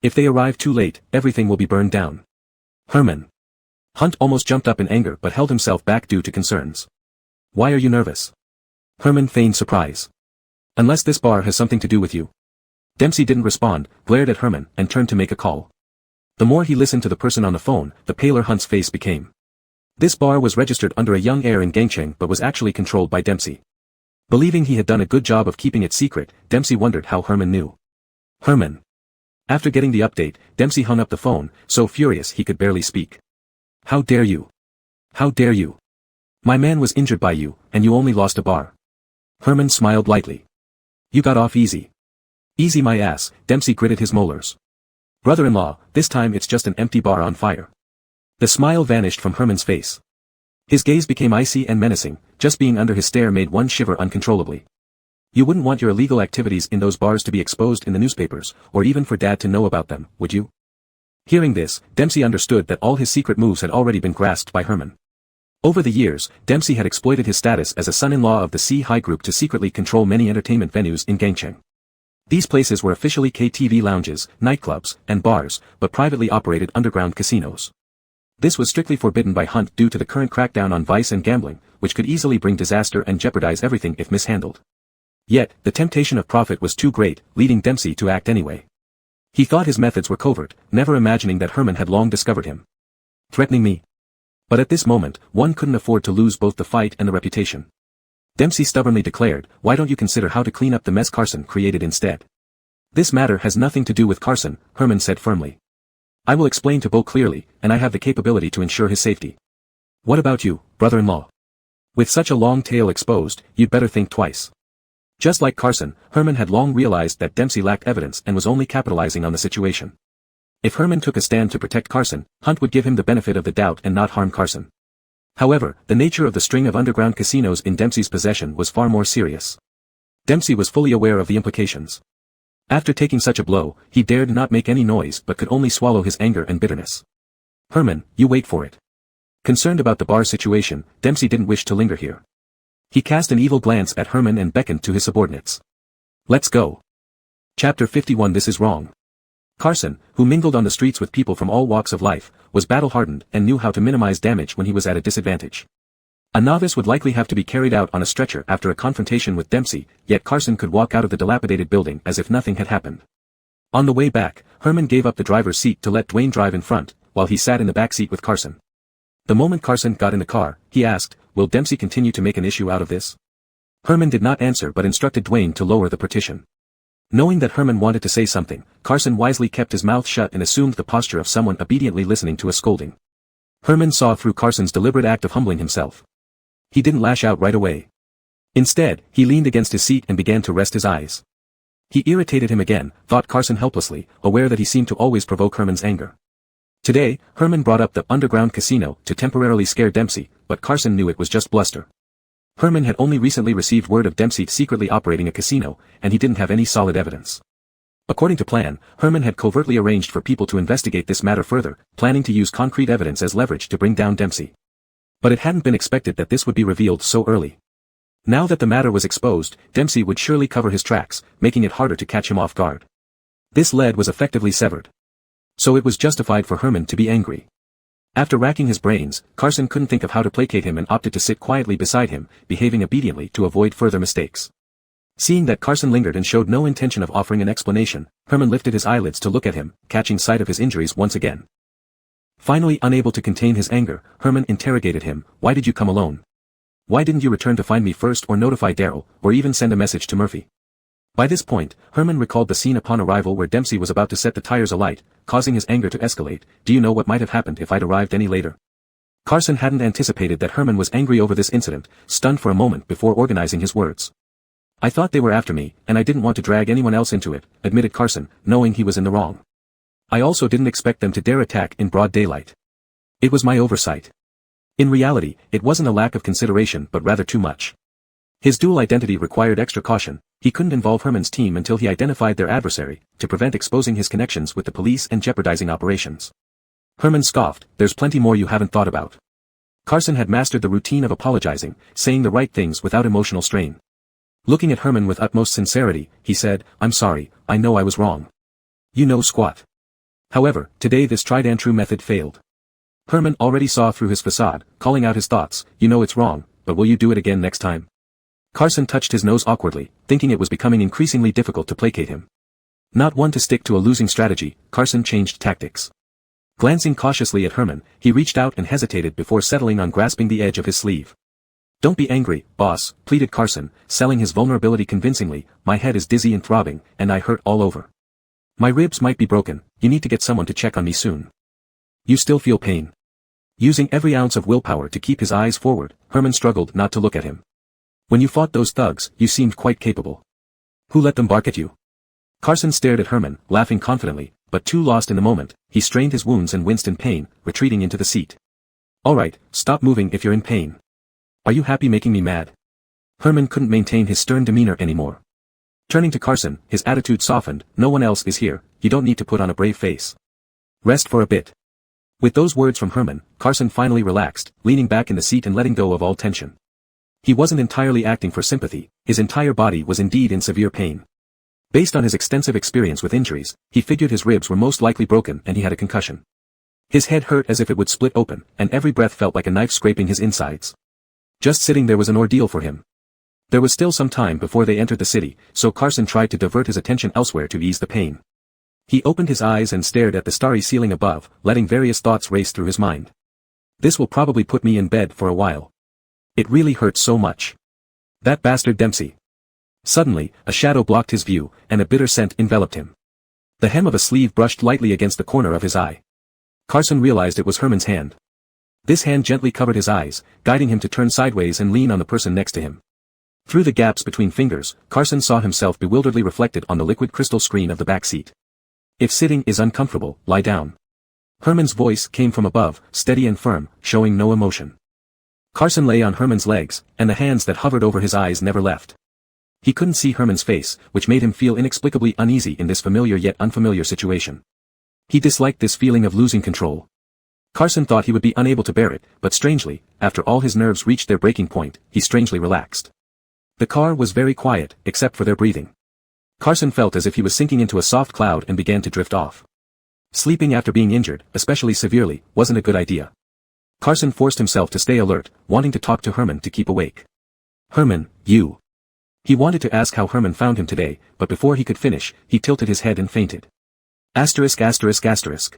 If they arrive too late, everything will be burned down." "Herman." Hunt almost jumped up in anger but held himself back due to concerns. "Why are you nervous?" Herman feigned surprise. "Unless this bar has something to do with you." Dempsey didn't respond, glared at Herman, and turned to make a call. The more he listened to the person on the phone, the paler Hunt's face became. This bar was registered under a young heir in Gangcheng but was actually controlled by Dempsey. Believing he had done a good job of keeping it secret, Dempsey wondered how Herman knew. "Herman." After getting the update, Dempsey hung up the phone, so furious he could barely speak. "How dare you? How dare you? My man was injured by you, and you only lost a bar." Herman smiled lightly. "You got off easy." "Easy my ass," Dempsey gritted his molars. "Brother-in-law, this time it's just an empty bar on fire." The smile vanished from Herman's face. His gaze became icy and menacing, just being under his stare made one shiver uncontrollably. "You wouldn't want your illegal activities in those bars to be exposed in the newspapers, or even for Dad to know about them, would you?" Hearing this, Dempsey understood that all his secret moves had already been grasped by Herman. Over the years, Dempsey had exploited his status as a son-in-law of the C-High Group to secretly control many entertainment venues in Gangcheng. These places were officially KTV lounges, nightclubs, and bars, but privately operated underground casinos. This was strictly forbidden by Hunt due to the current crackdown on vice and gambling, which could easily bring disaster and jeopardize everything if mishandled. Yet, the temptation of profit was too great, leading Dempsey to act anyway. He thought his methods were covert, never imagining that Herman had long discovered him. "Threatening me?" But at this moment, one couldn't afford to lose both the fight and the reputation. Dempsey stubbornly declared, "Why don't you consider how to clean up the mess Carson created instead?" "This matter has nothing to do with Carson," Herman said firmly. I will explain to Bo clearly, and I have the capability to ensure his safety. What about you, brother-in-law? With such a long tale exposed, you'd better think twice. Just like Carson, Herman had long realized that Dempsey lacked evidence and was only capitalizing on the situation. If Herman took a stand to protect Carson, Hunt would give him the benefit of the doubt and not harm Carson. However, the nature of the string of underground casinos in Dempsey's possession was far more serious. Dempsey was fully aware of the implications. After taking such a blow, he dared not make any noise but could only swallow his anger and bitterness. Herman, you wait for it. Concerned about the bar situation, Dempsey didn't wish to linger here. He cast an evil glance at Herman and beckoned to his subordinates. Let's go. Chapter 51 This is wrong. Carson, who mingled on the streets with people from all walks of life, was battle-hardened and knew how to minimize damage when he was at a disadvantage. A novice would likely have to be carried out on a stretcher after a confrontation with Dempsey, yet Carson could walk out of the dilapidated building as if nothing had happened. On the way back, Herman gave up the driver's seat to let Dwayne drive in front, while he sat in the back seat with Carson. The moment Carson got in the car, he asked, "Will Dempsey continue to make an issue out of this?" Herman did not answer but instructed Dwayne to lower the partition. Knowing that Herman wanted to say something, Carson wisely kept his mouth shut and assumed the posture of someone obediently listening to a scolding. Herman saw through Carson's deliberate act of humbling himself. He didn't lash out right away. Instead, he leaned against his seat and began to rest his eyes. He irritated him again, thought Carson helplessly, aware that he seemed to always provoke Herman's anger. Today, Herman brought up the underground casino to temporarily scare Dempsey, but Carson knew it was just bluster. Herman had only recently received word of Dempsey secretly operating a casino, and he didn't have any solid evidence. According to plan, Herman had covertly arranged for people to investigate this matter further, planning to use concrete evidence as leverage to bring down Dempsey. But it hadn't been expected that this would be revealed so early. Now that the matter was exposed, Dempsey would surely cover his tracks, making it harder to catch him off guard. This lead was effectively severed. So it was justified for Herman to be angry. After racking his brains, Carson couldn't think of how to placate him and opted to sit quietly beside him, behaving obediently to avoid further mistakes. Seeing that Carson lingered and showed no intention of offering an explanation, Herman lifted his eyelids to look at him, catching sight of his injuries once again. Finally unable to contain his anger, Herman interrogated him, "Why did you come alone? Why didn't you return to find me first or notify Darryl, or even send a message to Murphy?" By this point, Herman recalled the scene upon arrival where Dempsey was about to set the tires alight, causing his anger to escalate. "Do you know what might have happened if I'd arrived any later?" Carson hadn't anticipated that Herman was angry over this incident, stunned for a moment before organizing his words. "I thought they were after me, and I didn't want to drag anyone else into it," admitted Carson, knowing he was in the wrong. "I also didn't expect them to dare attack in broad daylight. It was my oversight." In reality, it wasn't a lack of consideration but rather too much. His dual identity required extra caution. He couldn't involve Herman's team until he identified their adversary, to prevent exposing his connections with the police and jeopardizing operations. Herman scoffed, "There's plenty more you haven't thought about." Carson had mastered the routine of apologizing, saying the right things without emotional strain. Looking at Herman with utmost sincerity, he said, "I'm sorry, I know I was wrong. You know squat. However, today this tried and true method failed." Herman already saw through his facade, calling out his thoughts, "You know it's wrong, but will you do it again next time?" Carson touched his nose awkwardly, thinking it was becoming increasingly difficult to placate him. Not one to stick to a losing strategy, Carson changed tactics. Glancing cautiously at Herman, he reached out and hesitated before settling on grasping the edge of his sleeve. "Don't be angry, boss," pleaded Carson, selling his vulnerability convincingly. "My head is dizzy and throbbing, and I hurt all over. My ribs might be broken. You need to get someone to check on me soon." "You still feel pain?" Using every ounce of willpower to keep his eyes forward, Herman struggled not to look at him. "When you fought those thugs, you seemed quite capable. Who let them bark at you?" Carson stared at Herman, laughing confidently, but too lost in the moment, he strained his wounds and winced in pain, retreating into the seat. "All right, stop moving if you're in pain. Are you happy making me mad?" Herman couldn't maintain his stern demeanor anymore. Turning to Carson, his attitude softened. "No one else is here, you don't need to put on a brave face. Rest for a bit." With those words from Herman, Carson finally relaxed, leaning back in the seat and letting go of all tension. He wasn't entirely acting for sympathy, his entire body was indeed in severe pain. Based on his extensive experience with injuries, he figured his ribs were most likely broken and he had a concussion. His head hurt as if it would split open, and every breath felt like a knife scraping his insides. Just sitting there was an ordeal for him. There was still some time before they entered the city, so Carson tried to divert his attention elsewhere to ease the pain. He opened his eyes and stared at the starry ceiling above, letting various thoughts race through his mind. "This will probably put me in bed for a while. It really hurts so much. That bastard Dempsey." Suddenly, a shadow blocked his view, and a bitter scent enveloped him. The hem of a sleeve brushed lightly against the corner of his eye. Carson realized it was Herman's hand. This hand gently covered his eyes, guiding him to turn sideways and lean on the person next to him. Through the gaps between fingers, Carson saw himself bewilderedly reflected on the liquid crystal screen of the back seat. If sitting is uncomfortable, lie down. Herman's voice came from above, steady and firm, showing no emotion. Carson lay on Herman's legs, and the hands that hovered over his eyes never left. He couldn't see Herman's face, which made him feel inexplicably uneasy in this familiar yet unfamiliar situation. He disliked this feeling of losing control. Carson thought he would be unable to bear it, but strangely, after all his nerves reached their breaking point, he strangely relaxed. The car was very quiet, except for their breathing. Carson felt as if he was sinking into a soft cloud and began to drift off. Sleeping after being injured, especially severely, wasn't a good idea. Carson forced himself to stay alert, wanting to talk to Herman to keep awake. Herman, you. He wanted to ask how Herman found him today, but before he could finish, he tilted his head and fainted. Asterisk asterisk asterisk.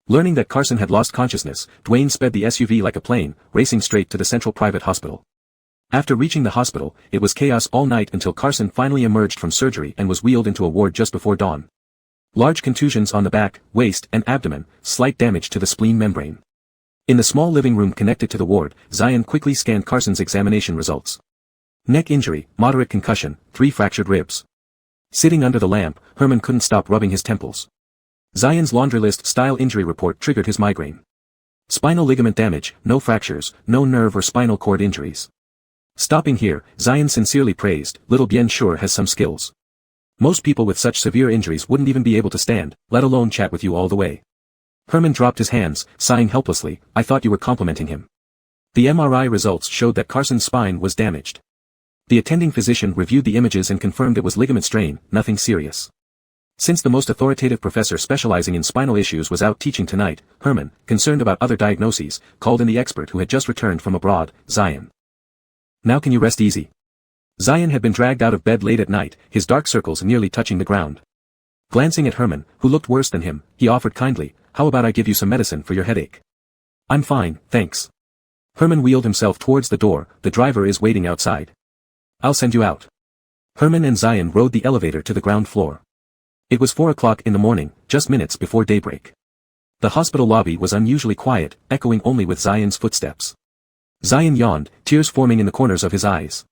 Learning that Carson had lost consciousness, Dwayne sped the SUV like a plane, racing straight to the central private hospital. After reaching the hospital, it was chaos all night until Carson finally emerged from surgery and was wheeled into a ward just before dawn. Large contusions on the back, waist, and abdomen, slight damage to the spleen membrane. In the small living room connected to the ward, Zion quickly scanned Carson's examination results. Neck injury, moderate concussion, 3 fractured ribs. Sitting under the lamp, Herman couldn't stop rubbing his temples. Zion's laundry list style injury report triggered his migraine. Spinal ligament damage, no fractures, no nerve or spinal cord injuries. Stopping here, Zion sincerely praised, little Bien sure has some skills. Most people with such severe injuries wouldn't even be able to stand, let alone chat with you all the way. Herman dropped his hands, sighing helplessly, I thought you were complimenting him. The MRI results showed that Carson's spine was damaged. The attending physician reviewed the images and confirmed it was ligament strain, nothing serious. Since the most authoritative professor specializing in spinal issues was out teaching tonight, Herman, concerned about other diagnoses, called in the expert who had just returned from abroad, Zion. Now can you rest easy? Zion had been dragged out of bed late at night, his dark circles nearly touching the ground. Glancing at Herman, who looked worse than him, he offered kindly, how about I give you some medicine for your headache? I'm fine, thanks. Herman wheeled himself towards the door, the driver is waiting outside. I'll send you out. Herman and Zion rode the elevator to the ground floor. It was 4 o'clock in the morning, just minutes before daybreak. The hospital lobby was unusually quiet, echoing only with Zion's footsteps. Zion yawned, tears forming in the corners of his eyes.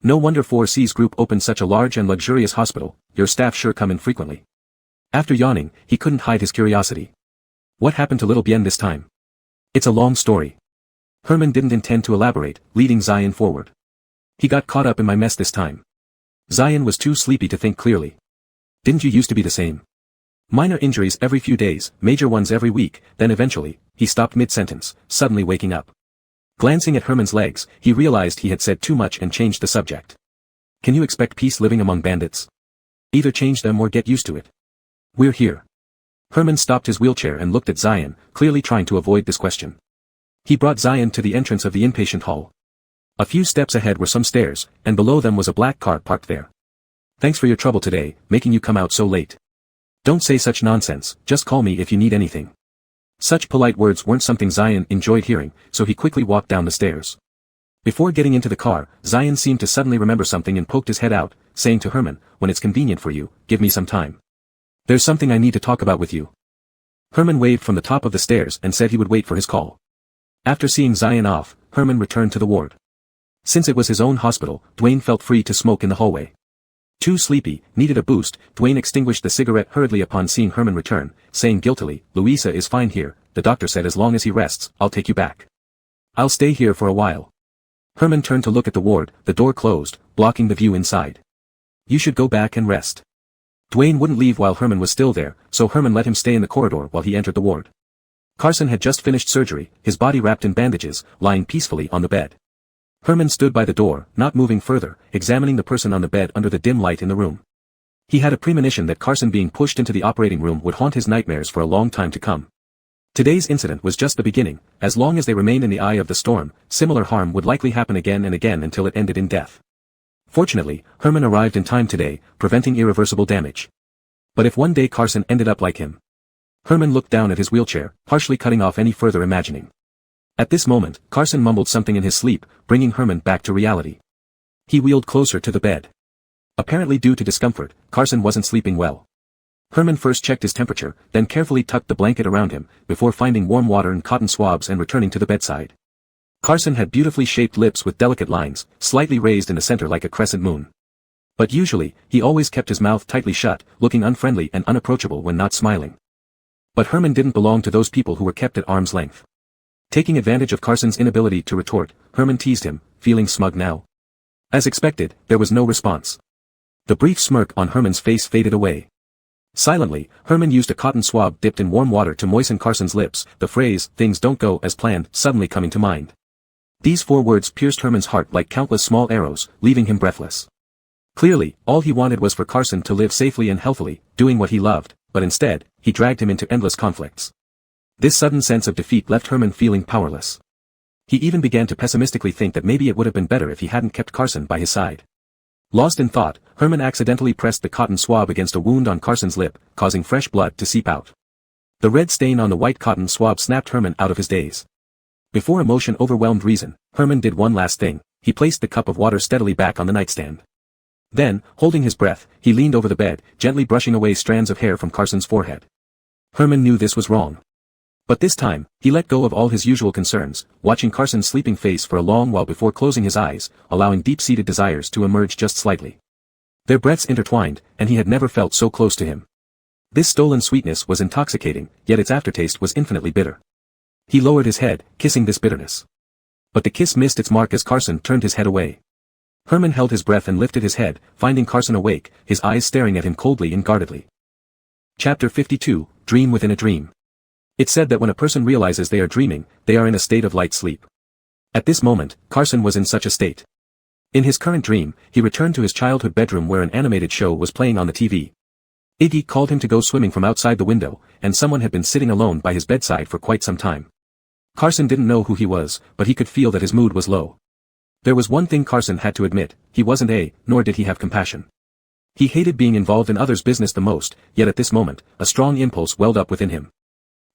No wonder 4C's group opened such a large and luxurious hospital, your staff sure come in frequently. After yawning, he couldn't hide his curiosity. What happened to little Bien this time? It's a long story. Herman didn't intend to elaborate, leading Zion forward. He got caught up in my mess this time. Zion was too sleepy to think clearly. Didn't you used to be the same? Minor injuries every few days, major ones every week, then eventually, he stopped mid-sentence, suddenly waking up. Glancing at Herman's legs, he realized he had said too much and changed the subject. Can you expect peace living among bandits? Either change them or get used to it. We're here. Herman stopped his wheelchair and looked at Zion, clearly trying to avoid this question. He brought Zion to the entrance of the inpatient hall. A few steps ahead were some stairs, and below them was a black car parked there. Thanks for your trouble today, making you come out so late. Don't say such nonsense, just call me if you need anything. Such polite words weren't something Zion enjoyed hearing, so he quickly walked down the stairs. Before getting into the car, Zion seemed to suddenly remember something and poked his head out, saying to Herman, when it's convenient for you, give me some time. There's something I need to talk about with you. Herman waved from the top of the stairs and said he would wait for his call. After seeing Zion off, Herman returned to the ward. Since it was his own hospital, Dwayne felt free to smoke in the hallway. Too sleepy, needed a boost, Dwayne extinguished the cigarette hurriedly upon seeing Herman return, saying guiltily, Louisa is fine here, the doctor said as long as he rests, I'll take you back. I'll stay here for a while. Herman turned to look at the ward, the door closed, blocking the view inside. You should go back and rest. Dwayne wouldn't leave while Herman was still there, so Herman let him stay in the corridor while he entered the ward. Carson had just finished surgery, his body wrapped in bandages, lying peacefully on the bed. Herman stood by the door, not moving further, examining the person on the bed under the dim light in the room. He had a premonition that Carson being pushed into the operating room would haunt his nightmares for a long time to come. Today's incident was just the beginning, as long as they remained in the eye of the storm, similar harm would likely happen again and again until it ended in death. Fortunately, Herman arrived in time today, preventing irreversible damage. But if one day Carson ended up like him? Herman looked down at his wheelchair, harshly cutting off any further imagining. At this moment, Carson mumbled something in his sleep, bringing Herman back to reality. He wheeled closer to the bed. Apparently due to discomfort, Carson wasn't sleeping well. Herman first checked his temperature, then carefully tucked the blanket around him, before finding warm water and cotton swabs and returning to the bedside. Carson had beautifully shaped lips with delicate lines, slightly raised in the center like a crescent moon. But usually, he always kept his mouth tightly shut, looking unfriendly and unapproachable when not smiling. But Herman didn't belong to those people who were kept at arm's length. Taking advantage of Carson's inability to retort, Herman teased him, feeling smug now. As expected, there was no response. The brief smirk on Herman's face faded away. Silently, Herman used a cotton swab dipped in warm water to moisten Carson's lips, the phrase, "things don't go as planned," suddenly coming to mind. These 4 words pierced Herman's heart like countless small arrows, leaving him breathless. Clearly, all he wanted was for Carson to live safely and healthily, doing what he loved, but instead, he dragged him into endless conflicts. This sudden sense of defeat left Herman feeling powerless. He even began to pessimistically think that maybe it would have been better if he hadn't kept Carson by his side. Lost in thought, Herman accidentally pressed the cotton swab against a wound on Carson's lip, causing fresh blood to seep out. The red stain on the white cotton swab snapped Herman out of his daze. Before emotion overwhelmed reason, Herman did one last thing. He placed the cup of water steadily back on the nightstand. Then, holding his breath, he leaned over the bed, gently brushing away strands of hair from Carson's forehead. Herman knew this was wrong. But this time, he let go of all his usual concerns, watching Carson's sleeping face for a long while before closing his eyes, allowing deep-seated desires to emerge just slightly. Their breaths intertwined, and he had never felt so close to him. This stolen sweetness was intoxicating, yet its aftertaste was infinitely bitter. He lowered his head, kissing this bitterness. But the kiss missed its mark as Carson turned his head away. Herman held his breath and lifted his head, finding Carson awake, his eyes staring at him coldly and guardedly. Chapter 52, Dream Within a Dream. It's said that when a person realizes they are dreaming, they are in a state of light sleep. At this moment, Carson was in such a state. In his current dream, he returned to his childhood bedroom where an animated show was playing on the TV. Iggy called him to go swimming from outside the window, and someone had been sitting alone by his bedside for quite some time. Carson didn't know who he was, but he could feel that his mood was low. There was one thing Carson had to admit, he wasn't nor did he have compassion. He hated being involved in others' business the most, yet at this moment, a strong impulse welled up within him.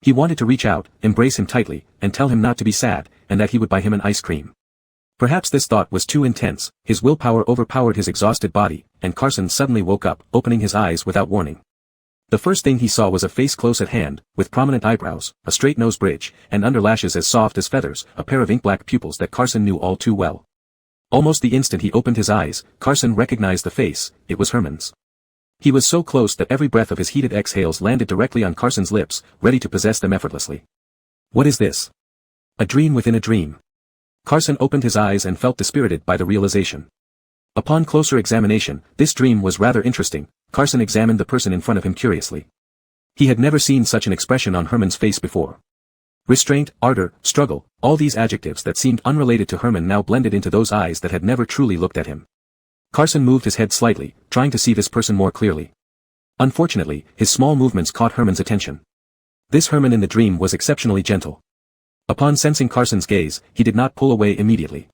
He wanted to reach out, embrace him tightly, and tell him not to be sad, and that he would buy him an ice cream. Perhaps this thought was too intense, his willpower overpowered his exhausted body, and Carson suddenly woke up, opening his eyes without warning. The first thing he saw was a face close at hand, with prominent eyebrows, a straight nose bridge, and under lashes as soft as feathers, a pair of ink-black pupils that Carson knew all too well. Almost the instant he opened his eyes, Carson recognized the face, it was Herman's. He was so close that every breath of his heated exhales landed directly on Carson's lips, ready to possess them effortlessly. What is this? A dream within a dream. Carson opened his eyes and felt dispirited by the realization. Upon closer examination, this dream was rather interesting. Carson examined the person in front of him curiously. He had never seen such an expression on Herman's face before. Restraint, ardor, struggle, all these adjectives that seemed unrelated to Herman now blended into those eyes that had never truly looked at him. Carson moved his head slightly, trying to see this person more clearly. Unfortunately, his small movements caught Herman's attention. This Herman in the dream was exceptionally gentle. Upon sensing Carson's gaze, he did not pull away immediately.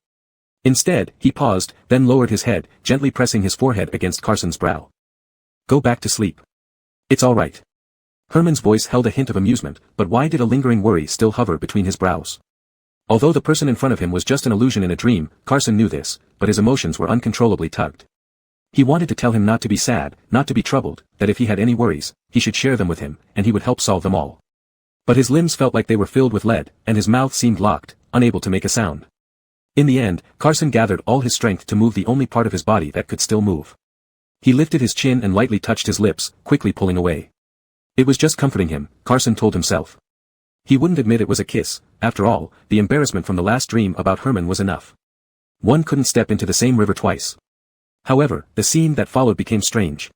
Instead, he paused, then lowered his head, gently pressing his forehead against Carson's brow. Go back to sleep. It's all right. Herman's voice held a hint of amusement, but why did a lingering worry still hover between his brows? Although the person in front of him was just an illusion in a dream, Carson knew this, but his emotions were uncontrollably tugged. He wanted to tell him not to be sad, not to be troubled, that if he had any worries, he should share them with him, and he would help solve them all. But his limbs felt like they were filled with lead, and his mouth seemed locked, unable to make a sound. In the end, Carson gathered all his strength to move the only part of his body that could still move. He lifted his chin and lightly touched his lips, quickly pulling away. It was just comforting him, Carson told himself. He wouldn't admit it was a kiss. After all, the embarrassment from the last dream about Herman was enough. One couldn't step into the same river twice. However, the scene that followed became strange.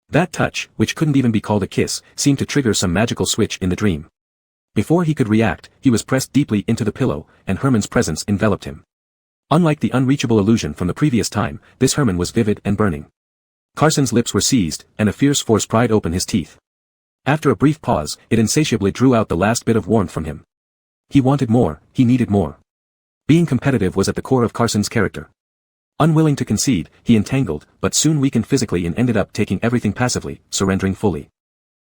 That touch, which couldn't even be called a kiss, seemed to trigger some magical switch in the dream. Before he could react, he was pressed deeply into the pillow, and Herman's presence enveloped him. Unlike the unreachable illusion from the previous time, this Herman was vivid and burning. Carson's lips were seized, and a fierce force pried open his teeth. After a brief pause, it insatiably drew out the last bit of warmth from him. He wanted more, he needed more. Being competitive was at the core of Carson's character. Unwilling to concede, he entangled, but soon weakened physically and ended up taking everything passively, surrendering fully.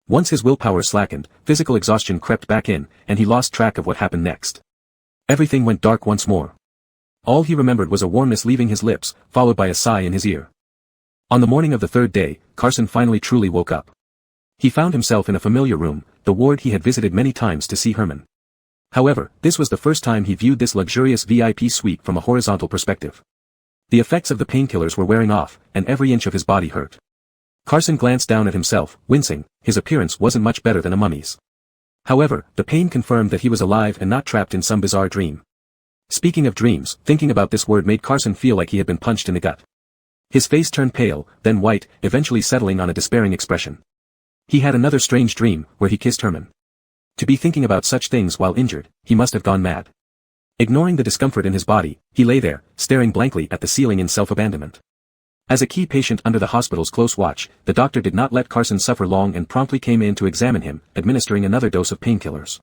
Once his willpower slackened, physical exhaustion crept back in, and he lost track of what happened next. Everything went dark once more. All he remembered was a warmness leaving his lips, followed by a sigh in his ear. On the morning of the third day, Carson finally truly woke up. He found himself in a familiar room, the ward he had visited many times to see Herman. However, this was the first time he viewed this luxurious VIP suite from a horizontal perspective. The effects of the painkillers were wearing off, and every inch of his body hurt. Carson glanced down at himself, wincing. His appearance wasn't much better than a mummy's. However, the pain confirmed that he was alive and not trapped in some bizarre dream. Speaking of dreams, thinking about this word made Carson feel like he had been punched in the gut. His face turned pale, then white, eventually settling on a despairing expression. He had another strange dream, where he kissed Herman. To be thinking about such things while injured, he must have gone mad. Ignoring the discomfort in his body, he lay there, staring blankly at the ceiling in self-abandonment. As a key patient under the hospital's close watch, the doctor did not let Carson suffer long and promptly came in to examine him, administering another dose of painkillers.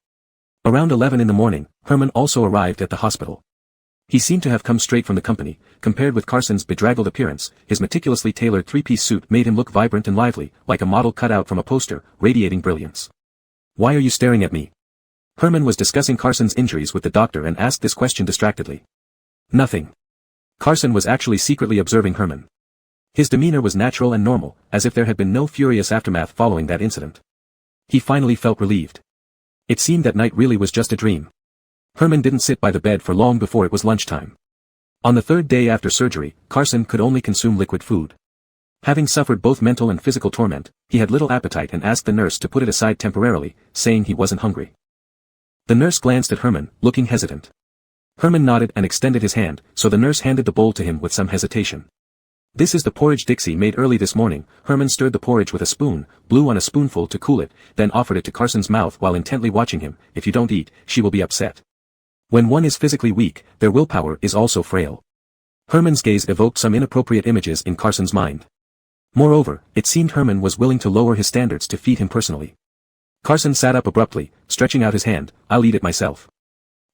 Around 11 in the morning, Herman also arrived at the hospital. He seemed to have come straight from the company. Compared with Carson's bedraggled appearance, his meticulously tailored three-piece suit made him look vibrant and lively, like a model cut out from a poster, radiating brilliance. "Why are you staring at me?" Herman was discussing Carson's injuries with the doctor and asked this question distractedly. "Nothing." Carson was actually secretly observing Herman. His demeanor was natural and normal, as if there had been no furious aftermath following that incident. He finally felt relieved. It seemed that night really was just a dream. Herman didn't sit by the bed for long before it was lunchtime. On the third day after surgery, Carson could only consume liquid food. Having suffered both mental and physical torment, he had little appetite and asked the nurse to put it aside temporarily, saying he wasn't hungry. The nurse glanced at Herman, looking hesitant. Herman nodded and extended his hand, so the nurse handed the bowl to him with some hesitation. "This is the porridge Dixie made early this morning." Herman stirred the porridge with a spoon, blew on a spoonful to cool it, then offered it to Carson's mouth while intently watching him. "If you don't eat, she will be upset." When one is physically weak, their willpower is also frail. Herman's gaze evoked some inappropriate images in Carson's mind. Moreover, it seemed Herman was willing to lower his standards to feed him personally. Carson sat up abruptly, stretching out his hand. "I'll eat it myself."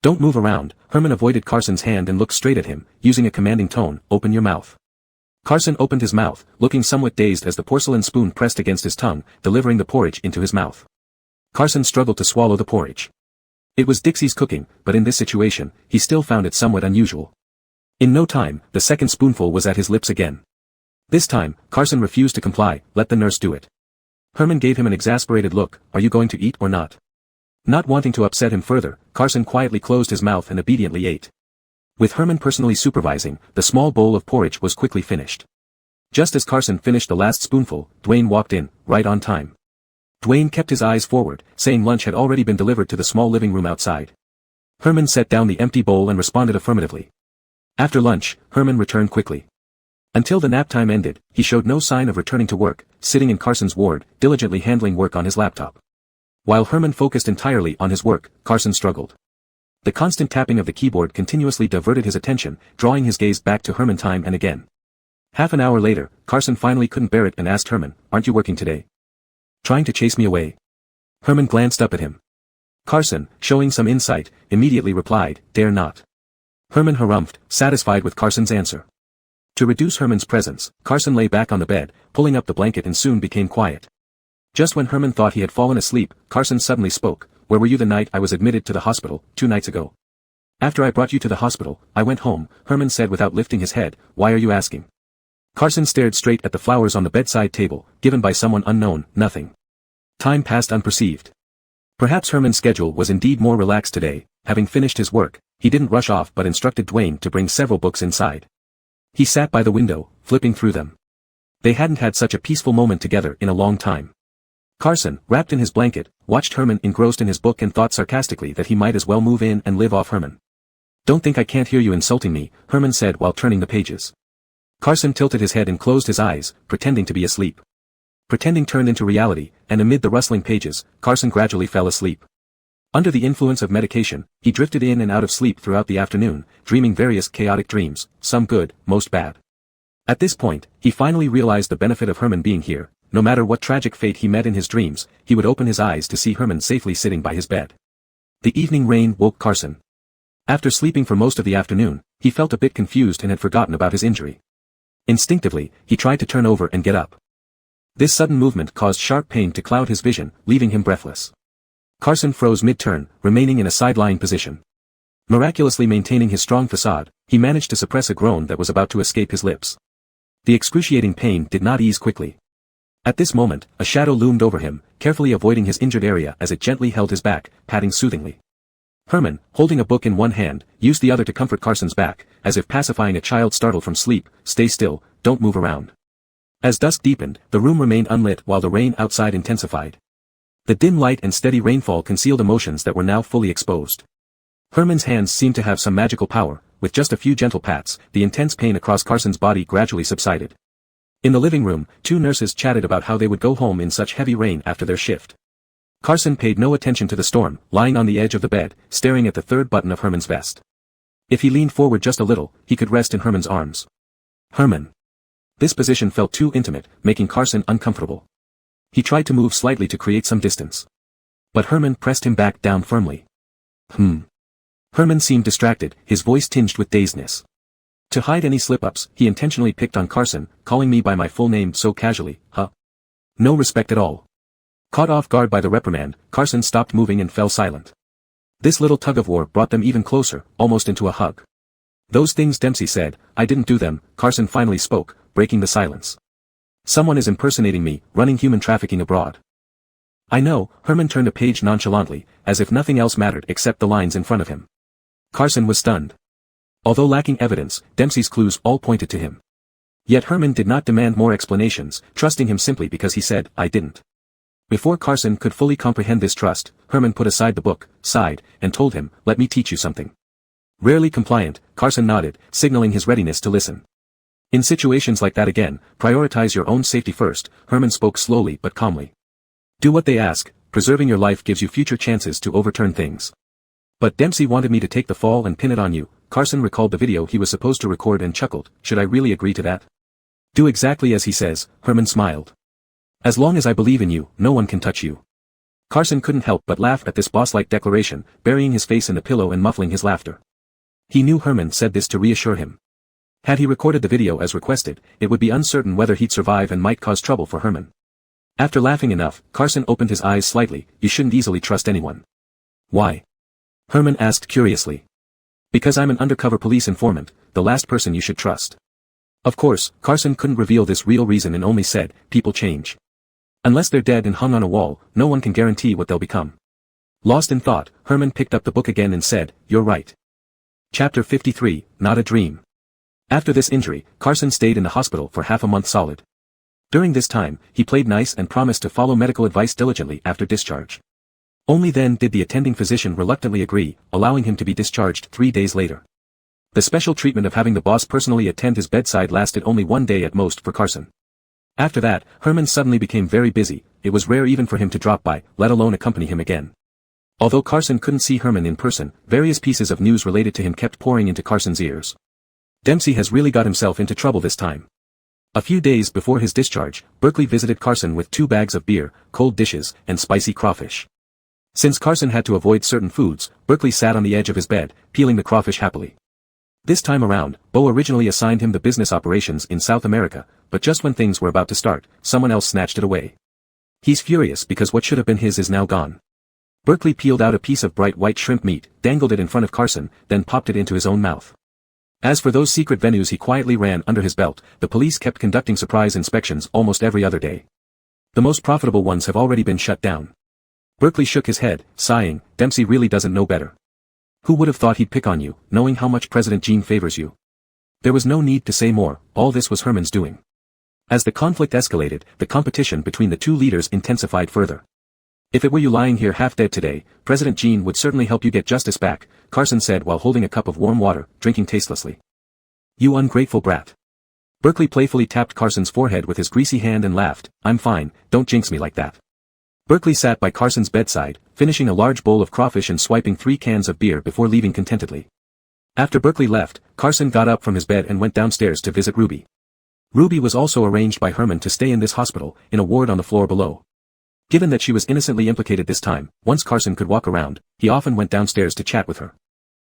"Don't move around." Herman avoided Carson's hand and looked straight at him, using a commanding tone. "Open your mouth." Carson opened his mouth, looking somewhat dazed as the porcelain spoon pressed against his tongue, delivering the porridge into his mouth. Carson struggled to swallow the porridge. It was Dixie's cooking, but in this situation, he still found it somewhat unusual. In no time, the second spoonful was at his lips again. This time, Carson refused to comply. "Let the nurse do it." Herman gave him an exasperated look. "Are you going to eat or not?" Not wanting to upset him further, Carson quietly closed his mouth and obediently ate. With Herman personally supervising, the small bowl of porridge was quickly finished. Just as Carson finished the last spoonful, Dwayne walked in, right on time. Dwayne kept his eyes forward, saying lunch had already been delivered to the small living room outside. Herman set down the empty bowl and responded affirmatively. After lunch, Herman returned quickly. Until the nap time ended, he showed no sign of returning to work, sitting in Carson's ward, diligently handling work on his laptop. While Herman focused entirely on his work, Carson struggled. The constant tapping of the keyboard continuously diverted his attention, drawing his gaze back to Herman time and again. Half an hour later, Carson finally couldn't bear it and asked Herman, "Aren't you working today? Trying to chase me away?" Herman glanced up at him. Carson, showing some insight, immediately replied, "Dare not." Herman harumphed, satisfied with Carson's answer. To reduce Herman's presence, Carson lay back on the bed, pulling up the blanket and soon became quiet. Just when Herman thought he had fallen asleep, Carson suddenly spoke. "Where were you the night I was admitted to the hospital, 2 nights ago?" "After I brought you to the hospital, I went home," Herman said without lifting his head. "Why are you asking?" Carson stared straight at the flowers on the bedside table, given by someone unknown. "Nothing." Time passed unperceived. Perhaps Herman's schedule was indeed more relaxed today. Having finished his work, he didn't rush off but instructed Dwayne to bring several books inside. He sat by the window, flipping through them. They hadn't had such a peaceful moment together in a long time. Carson, wrapped in his blanket, watched Herman engrossed in his book and thought sarcastically that he might as well move in and live off Herman. "Don't think I can't hear you insulting me," Herman said while turning the pages. Carson tilted his head and closed his eyes, pretending to be asleep. Pretending turned into reality, and amid the rustling pages, Carson gradually fell asleep. Under the influence of medication, he drifted in and out of sleep throughout the afternoon, dreaming various chaotic dreams, some good, most bad. At this point, he finally realized the benefit of Herman being here. No matter what tragic fate he met in his dreams, he would open his eyes to see Herman safely sitting by his bed. The evening rain woke Carson. After sleeping for most of the afternoon, he felt a bit confused and had forgotten about his injury. Instinctively, he tried to turn over and get up. This sudden movement caused sharp pain to cloud his vision, leaving him breathless. Carson froze mid-turn, remaining in a side-lying position. Miraculously maintaining his strong facade, he managed to suppress a groan that was about to escape his lips. The excruciating pain did not ease quickly. At this moment, a shadow loomed over him, carefully avoiding his injured area as it gently held his back, patting soothingly. Herman, holding a book in one hand, used the other to comfort Carson's back, as if pacifying a child startled from sleep. Stay still, don't move around. As dusk deepened, the room remained unlit while the rain outside intensified. The dim light and steady rainfall concealed emotions that were now fully exposed. Herman's hands seemed to have some magical power. With just a few gentle pats, the intense pain across Carson's body gradually subsided. In the living room, two nurses chatted about how they would go home in such heavy rain after their shift. Carson paid no attention to the storm, lying on the edge of the bed, staring at the third button of Herman's vest. If he leaned forward just a little, he could rest in Herman's arms. Herman. This position felt too intimate, making Carson uncomfortable. He tried to move slightly to create some distance. But Herman pressed him back down firmly. Herman seemed distracted, his voice tinged with dazedness. To hide any slip-ups, he intentionally picked on Carson, calling me by my full name so casually. No respect at all. Caught off guard by the reprimand, Carson stopped moving and fell silent. This little tug-of-war brought them even closer, almost into a hug. Those things Dempsey said, I didn't do them. Carson finally spoke, breaking the silence. Someone is impersonating me, running human trafficking abroad. I know. Herman turned a page nonchalantly, as if nothing else mattered except the lines in front of him. Carson was stunned. Although lacking evidence, Dempsey's clues all pointed to him. Yet Herman did not demand more explanations, trusting him simply because he said, I didn't. Before Carson could fully comprehend this trust, Herman put aside the book, sighed, and told him, let me teach you something. Rarely compliant, Carson nodded, signaling his readiness to listen. In situations like that again, prioritize your own safety first. Herman spoke slowly but calmly. Do what they ask. Preserving your life gives you future chances to overturn things. But Dempsey wanted me to take the fall and pin it on you. Carson recalled the video he was supposed to record and chuckled. Should I really agree to that? Do exactly as he says. Herman smiled. As long as I believe in you, no one can touch you. Carson couldn't help but laugh at this boss-like declaration, burying his face in the pillow and muffling his laughter. He knew Herman said this to reassure him. Had he recorded the video as requested, it would be uncertain whether he'd survive and might cause trouble for Herman. After laughing enough, Carson opened his eyes slightly. You shouldn't easily trust anyone. Why? Herman asked curiously. Because I'm an undercover police informant, the last person you should trust. Of course, Carson couldn't reveal this real reason and only said, people change. Unless they're dead and hung on a wall, no one can guarantee what they'll become. Lost in thought, Herman picked up the book again and said, you're right. Chapter 53, Not a Dream. After this injury, Carson stayed in the hospital for half a month solid. During this time, he played nice and promised to follow medical advice diligently after discharge. Only then did the attending physician reluctantly agree, allowing him to be discharged 3 days later. The special treatment of having the boss personally attend his bedside lasted only 1 day at most for Carson. After that, Herman suddenly became very busy. It was rare even for him to drop by, let alone accompany him again. Although Carson couldn't see Herman in person, various pieces of news related to him kept pouring into Carson's ears. Dempsey has really got himself into trouble this time. A few days before his discharge, Berkeley visited Carson with 2 bags of beer, cold dishes, and spicy crawfish. Since Carson had to avoid certain foods, Berkeley sat on the edge of his bed, peeling the crawfish happily. This time around, Bo originally assigned him the business operations in South America, but just when things were about to start, someone else snatched it away. He's furious because what should have been his is now gone. Berkeley peeled out a piece of bright white shrimp meat, dangled it in front of Carson, then popped it into his own mouth. As for those secret venues he quietly ran under his belt, the police kept conducting surprise inspections almost every other day. The most profitable ones have already been shut down. Berkeley shook his head, sighing, Dempsey really doesn't know better. Who would have thought he'd pick on you, knowing how much President Gene favors you? There was no need to say more, all this was Herman's doing. As the conflict escalated, the competition between the two leaders intensified further. If it were you lying here half dead today, President Gene would certainly help you get justice back, Carson said while holding a cup of warm water, drinking tastelessly. You ungrateful brat. Berkeley playfully tapped Carson's forehead with his greasy hand and laughed, I'm fine, don't jinx me like that. Berkeley sat by Carson's bedside, finishing a large bowl of crawfish and swiping 3 cans of beer before leaving contentedly. After Berkeley left, Carson got up from his bed and went downstairs to visit Ruby. Ruby was also arranged by Herman to stay in this hospital, in a ward on the floor below. Given that she was innocently implicated this time, once Carson could walk around, he often went downstairs to chat with her.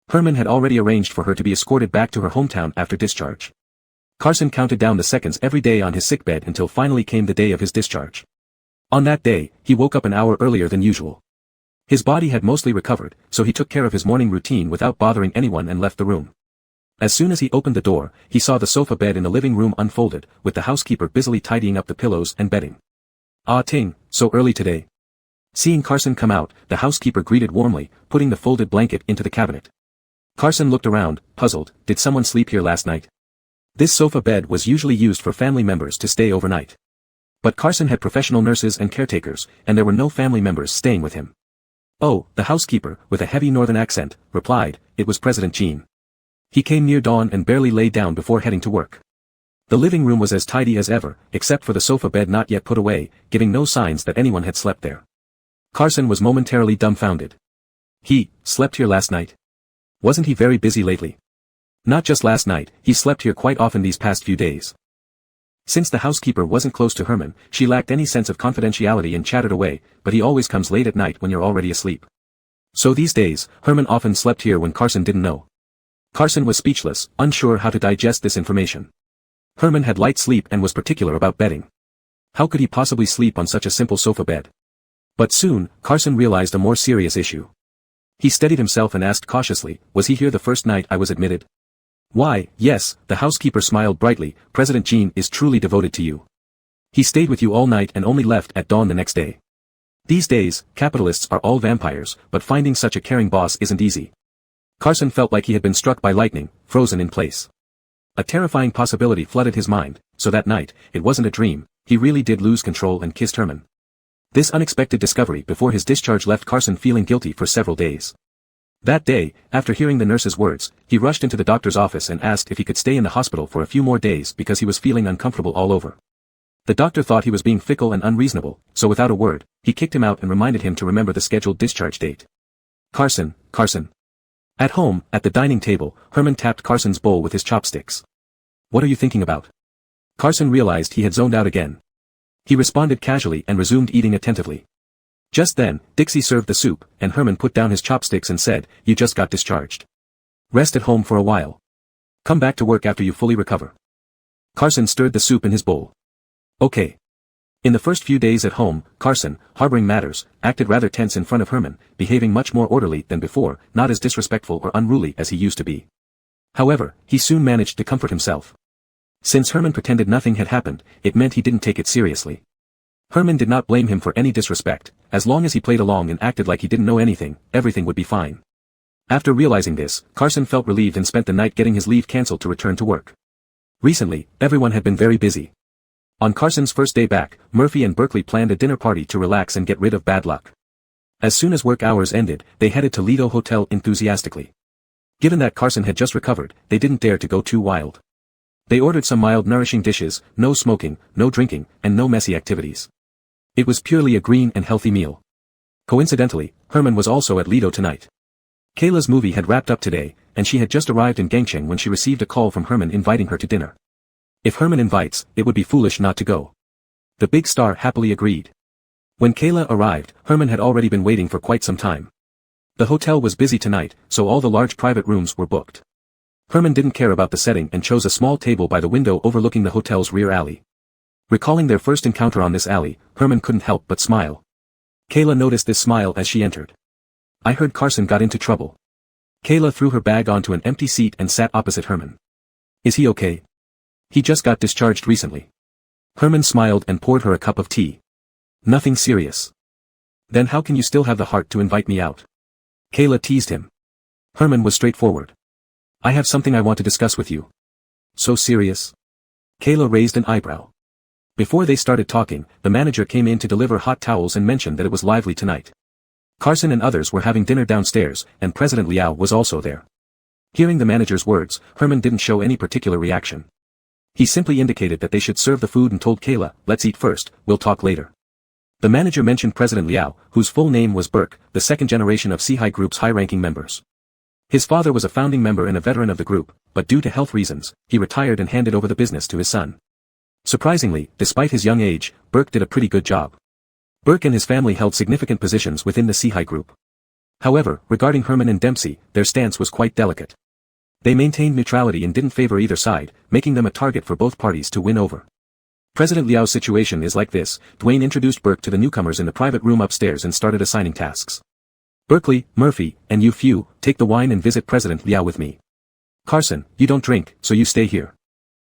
Herman had already arranged for her to be escorted back to her hometown after discharge. Carson counted down the seconds every day on his sickbed until finally came the day of his discharge. On that day, he woke up an hour earlier than usual. His body had mostly recovered, so he took care of his morning routine without bothering anyone and left the room. As soon as he opened the door, he saw the sofa bed in the living room unfolded, with the housekeeper busily tidying up the pillows and bedding. Ah Ting, so early today. Seeing Carson come out, the housekeeper greeted warmly, putting the folded blanket into the cabinet. Carson looked around, puzzled. Did someone sleep here last night? This sofa bed was usually used for family members to stay overnight. But Carson had professional nurses and caretakers, and there were no family members staying with him. Oh, the housekeeper, with a heavy northern accent, replied, it was President Jean. He came near dawn and barely lay down before heading to work. The living room was as tidy as ever, except for the sofa bed not yet put away, giving no signs that anyone had slept there. Carson was momentarily dumbfounded. He slept here last night? Wasn't he very busy lately? Not just last night, he slept here quite often these past few days. Since the housekeeper wasn't close to Herman, she lacked any sense of confidentiality and chattered away, but he always comes late at night when you're already asleep. So these days, Herman often slept here when Carson didn't know. Carson was speechless, unsure how to digest this information. Herman had light sleep and was particular about bedding. How could he possibly sleep on such a simple sofa bed? But soon, Carson realized a more serious issue. He steadied himself and asked cautiously, was he here the first night I was admitted? Why, yes, the housekeeper smiled brightly, President Jean is truly devoted to you. He stayed with you all night and only left at dawn the next day. These days, capitalists are all vampires, but finding such a caring boss isn't easy. Carson felt like he had been struck by lightning, frozen in place. A terrifying possibility flooded his mind, so that night, it wasn't a dream, he really did lose control and kissed Herman. This unexpected discovery before his discharge left Carson feeling guilty for several days. That day, after hearing the nurse's words, he rushed into the doctor's office and asked if he could stay in the hospital for a few more days because he was feeling uncomfortable all over. The doctor thought he was being fickle and unreasonable, so without a word, he kicked him out and reminded him to remember the scheduled discharge date. Carson. At home, at the dining table, Herman tapped Carson's bowl with his chopsticks. What are you thinking about? Carson realized he had zoned out again. He responded casually and resumed eating attentively. Just then, Dixie served the soup, and Herman put down his chopsticks and said, you just got discharged. Rest at home for a while. Come back to work after you fully recover. Carson stirred the soup in his bowl. Okay. In the first few days at home, Carson, harboring matters, acted rather tense in front of Herman, behaving much more orderly than before, not as disrespectful or unruly as he used to be. However, he soon managed to comfort himself. Since Herman pretended nothing had happened, it meant he didn't take it seriously. Herman did not blame him for any disrespect, as long as he played along and acted like he didn't know anything, everything would be fine. After realizing this, Carson felt relieved and spent the night getting his leave cancelled to return to work. Recently, everyone had been very busy. On Carson's first day back, Murphy and Berkeley planned a dinner party to relax and get rid of bad luck. As soon as work hours ended, they headed to Lido Hotel enthusiastically. Given that Carson had just recovered, they didn't dare to go too wild. They ordered some mild nourishing dishes, no smoking, no drinking, and no messy activities. It was purely a green and healthy meal. Coincidentally, Herman was also at Lido tonight. Kayla's movie had wrapped up today, and she had just arrived in Gangcheng when she received a call from Herman inviting her to dinner. If Herman invites, it would be foolish not to go. The big star happily agreed. When Kayla arrived, Herman had already been waiting for quite some time. The hotel was busy tonight, so all the large private rooms were booked. Herman didn't care about the setting and chose a small table by the window overlooking the hotel's rear alley. Recalling their first encounter on this alley, Herman couldn't help but smile. Kayla noticed this smile as she entered. I heard Carson got into trouble. Kayla threw her bag onto an empty seat and sat opposite Herman. Is he okay? He just got discharged recently. Herman smiled and poured her a cup of tea. Nothing serious. Then how can you still have the heart to invite me out? Kayla teased him. Herman was straightforward. I have something I want to discuss with you. So serious? Kayla raised an eyebrow. Before they started talking, the manager came in to deliver hot towels and mentioned that it was lively tonight. Carson and others were having dinner downstairs, and President Liao was also there. Hearing the manager's words, Herman didn't show any particular reaction. He simply indicated that they should serve the food and told Kayla, let's eat first, we'll talk later. The manager mentioned President Liao, whose full name was Burke, the second generation of Sihai Group's high-ranking members. His father was a founding member and a veteran of the group, but due to health reasons, he retired and handed over the business to his son. Surprisingly, despite his young age, Burke did a pretty good job. Burke and his family held significant positions within the Sihai Group. However, regarding Herman and Dempsey, their stance was quite delicate. They maintained neutrality and didn't favor either side, making them a target for both parties to win over. President Liao's situation is like this. Dwayne introduced Burke to the newcomers in the private room upstairs and started assigning tasks. Berkeley, Murphy, and you few, take the wine and visit President Liao with me. Carson, you don't drink, so you stay here.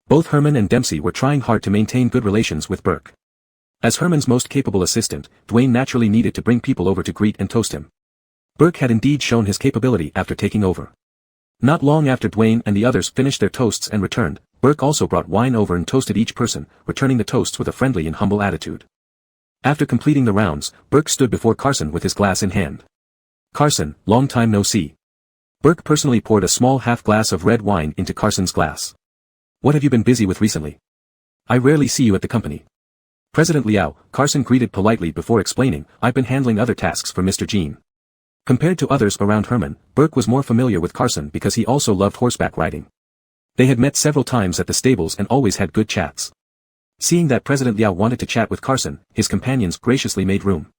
Both Herman and Dempsey were trying hard to maintain good relations with Burke. As Herman's most capable assistant, Dwayne naturally needed to bring people over to greet and toast him. Burke had indeed shown his capability after taking over. Not long after Dwayne and the others finished their toasts and returned, Burke also brought wine over and toasted each person, returning the toasts with a friendly and humble attitude. After completing the rounds, Burke stood before Carson with his glass in hand. "Carson, long time no see." Burke personally poured a small half glass of red wine into Carson's glass. "What have you been busy with recently? I rarely see you at the company." President Liao, Carson greeted politely before explaining, "I've been handling other tasks for Mr. Jean." Compared to others around Herman, Burke was more familiar with Carson because he also loved horseback riding. They had met several times at the stables and always had good chats. Seeing that President Liao wanted to chat with Carson, his companions graciously made room.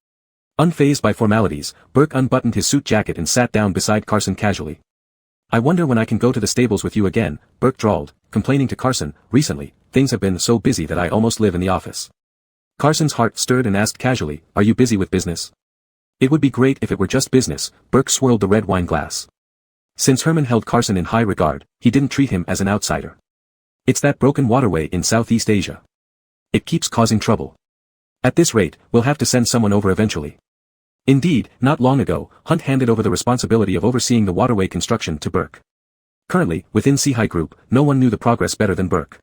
Unfazed by formalities, Burke unbuttoned his suit jacket and sat down beside Carson casually. "I wonder when I can go to the stables with you again," Burke drawled, complaining to Carson, "Recently, things have been so busy that I almost live in the office." Carson's heart stirred and asked casually, "Are you busy with business?" "It would be great if it were just business." Burke swirled the red wine glass. Since Herman held Carson in high regard, he didn't treat him as an outsider. "It's that broken waterway in Southeast Asia. It keeps causing trouble. At this rate, we'll have to send someone over eventually." Indeed, not long ago, Hunt handed over the responsibility of overseeing the waterway construction to Burke. Currently, within Seahigh Group, no one knew the progress better than Burke.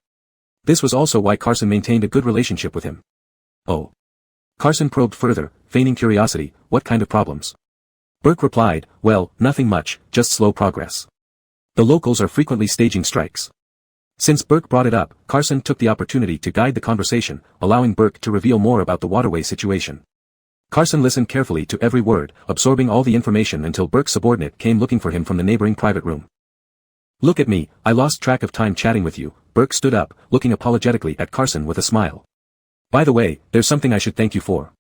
This was also why Carson maintained a good relationship with him. "Oh." Carson probed further, feigning curiosity, "What kind of problems?" Burke replied, "Well, nothing much, just slow progress. The locals are frequently staging strikes." Since Burke brought it up, Carson took the opportunity to guide the conversation, allowing Burke to reveal more about the waterway situation. Carson listened carefully to every word, absorbing all the information until Burke's subordinate came looking for him from the neighboring private room. "Look at me, I lost track of time chatting with you." Burke stood up, looking apologetically at Carson with a smile. "By the way, there's something I should thank you for.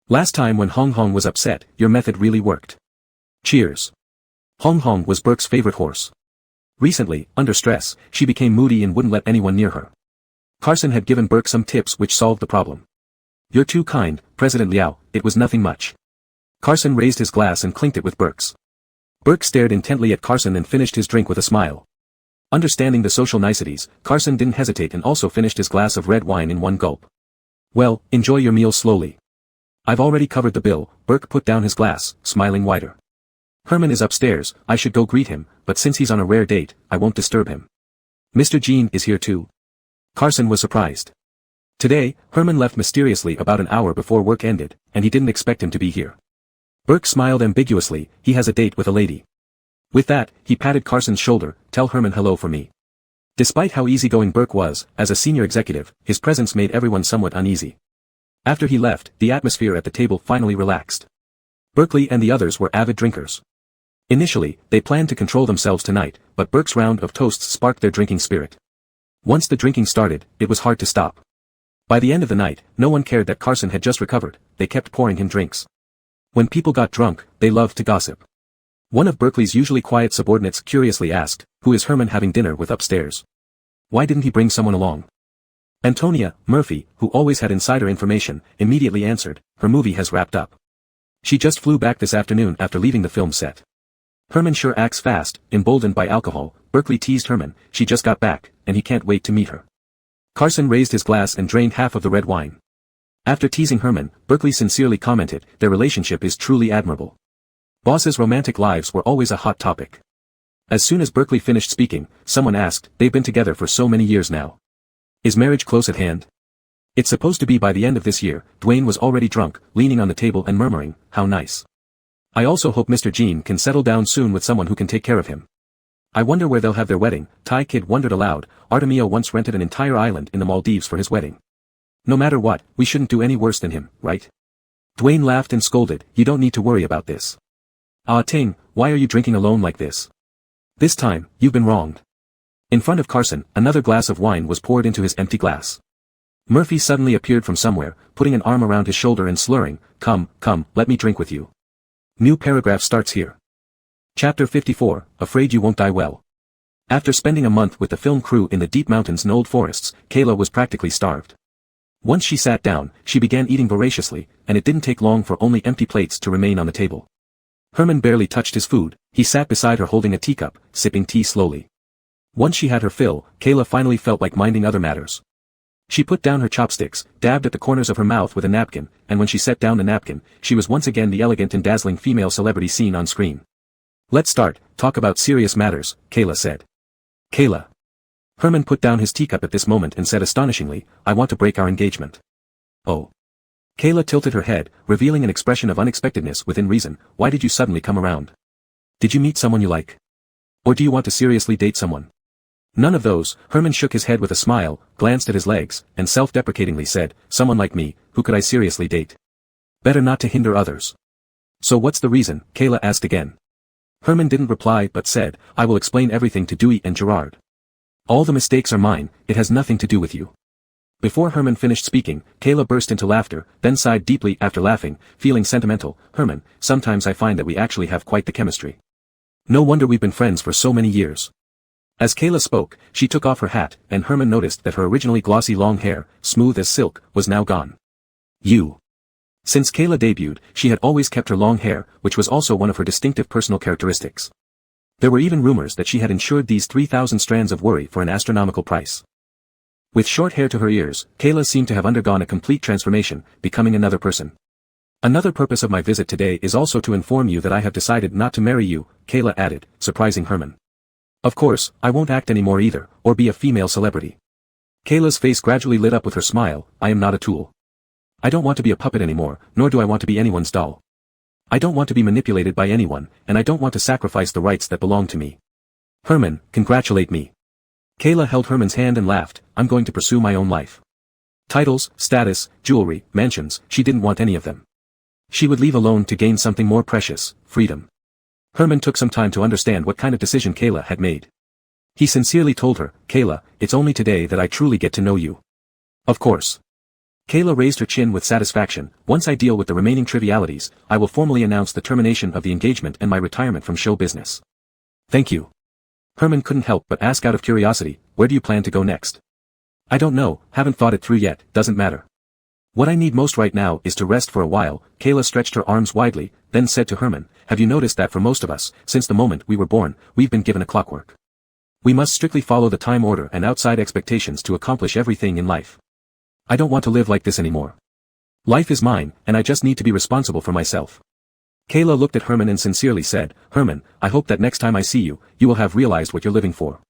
Last time when Hong Hong was upset, your method really worked. Cheers." Hong Hong was Burke's favorite horse. Recently, under stress, she became moody and wouldn't let anyone near her. Carson had given Burke some tips which solved the problem. "You're too kind, President Liao, it was nothing much." Carson raised his glass and clinked it with Burke's. Burke stared intently at Carson and finished his drink with a smile. Understanding the social niceties, Carson didn't hesitate and also finished his glass of red wine in one gulp. "Well, enjoy your meal slowly. I've already covered the bill." Burke put down his glass, smiling wider. "Herman is upstairs, I should go greet him, but since he's on a rare date, I won't disturb him." "Mr. Jean is here too?" Carson was surprised. Today, Herman left mysteriously about an hour before work ended, and he didn't expect him to be here. Burke smiled ambiguously, "He has a date with a lady." With that, he patted Carson's shoulder, "Tell Herman hello for me." Despite how easygoing Burke was, as a senior executive, his presence made everyone somewhat uneasy. After he left, the atmosphere at the table finally relaxed. Berkeley and the others were avid drinkers. Initially, they planned to control themselves tonight, but Burke's round of toasts sparked their drinking spirit. Once the drinking started, it was hard to stop. By the end of the night, no one cared that Carson had just recovered, they kept pouring him drinks. When people got drunk, they loved to gossip. One of Berkeley's usually quiet subordinates curiously asked, "Who is Herman having dinner with upstairs? Why didn't he bring someone along?" Antonia Murphy, who always had insider information, immediately answered, "Her movie has wrapped up. She just flew back this afternoon after leaving the film set." "Herman sure acts fast." Emboldened by alcohol, Berkeley teased Herman, "She just got back, and he can't wait to meet her." Carson raised his glass and drained half of the red wine. After teasing Herman, Berkeley sincerely commented, "Their relationship is truly admirable." Bosses' romantic lives were always a hot topic. As soon as Berkeley finished speaking, someone asked, "They've been together for so many years now. Is marriage close at hand?" "It's supposed to be by the end of this year." Dwayne was already drunk, leaning on the table and murmuring, "How nice. I also hope Mr. Jean can settle down soon with someone who can take care of him. I wonder where they'll have their wedding." Thai Kid wondered aloud, Artemio once rented an entire island in the Maldives for his wedding. "No matter what, we shouldn't do any worse than him, right?" Dwayne laughed and scolded, "You don't need to worry about this. Ah Ting, why are you drinking alone like this? This time, you've been wronged." In front of Carson, another glass of wine was poured into his empty glass. Murphy suddenly appeared from somewhere, putting an arm around his shoulder and slurring, "Come, come, let me drink with you." New paragraph starts here. Chapter 54, Afraid You Won't Die Well. After spending a month with the film crew in the deep mountains and old forests, Kayla was practically starved. Once she sat down, she began eating voraciously, and it didn't take long for only empty plates to remain on the table. Herman barely touched his food, he sat beside her holding a teacup, sipping tea slowly. Once she had her fill, Kayla finally felt like minding other matters. She put down her chopsticks, dabbed at the corners of her mouth with a napkin, and when she set down the napkin, she was once again the elegant and dazzling female celebrity seen on screen. "Let's talk about serious matters," Kayla said. "Kayla." Herman put down his teacup at this moment and said astonishingly, "I want to break our engagement." "Oh." Kayla tilted her head, revealing an expression of unexpectedness within reason. "Why did you suddenly come around? Did you meet someone you like? Or do you want to seriously date someone?" "None of those." Herman shook his head with a smile, glanced at his legs, and self-deprecatingly said, "Someone like me, who could I seriously date? Better not to hinder others." "So what's the reason?" Kayla asked again. Herman didn't reply but said, "I will explain everything to Dewey and Gerard. All the mistakes are mine, it has nothing to do with you." Before Herman finished speaking, Kayla burst into laughter, then sighed deeply after laughing, feeling sentimental. "Herman, sometimes I find that we actually have quite the chemistry. No wonder we've been friends for so many years." As Kayla spoke, she took off her hat, and Herman noticed that her originally glossy long hair, smooth as silk, was now gone. Since Kayla debuted, she had always kept her long hair, which was also one of her distinctive personal characteristics. There were even rumors that she had insured these 3,000 strands of worry for an astronomical price. With short hair to her ears, Kayla seemed to have undergone a complete transformation, becoming another person. "Another purpose of my visit today is also to inform you that I have decided not to marry you," Kayla added, surprising Herman. "Of course, I won't act anymore either, or be a female celebrity." Kayla's face gradually lit up with her smile. "I am not a tool. I don't want to be a puppet anymore, nor do I want to be anyone's doll. I don't want to be manipulated by anyone, and I don't want to sacrifice the rights that belong to me. Herman, congratulate me." Kayla held Herman's hand and laughed. "I'm going to pursue my own life. Titles, status, jewelry, mansions, she didn't want any of them. She would leave alone to gain something more precious, freedom." Herman took some time to understand what kind of decision Kayla had made. He sincerely told her, "Kayla, it's only today that I truly get to know you." "Of course." Kayla raised her chin with satisfaction. "Once I deal with the remaining trivialities, I will formally announce the termination of the engagement and my retirement from show business." "Thank you." Herman couldn't help but ask out of curiosity, "Where do you plan to go next?" "I don't know, haven't thought it through yet, doesn't matter. What I need most right now is to rest for a while." Kayla stretched her arms widely, then said to Herman, "Have you noticed that for most of us, since the moment we were born, we've been given a clockwork? We must strictly follow the time order and outside expectations to accomplish everything in life. I don't want to live like this anymore. Life is mine, and I just need to be responsible for myself." Kayla looked at Herman and sincerely said, "Herman, I hope that next time I see you, you will have realized what you're living for.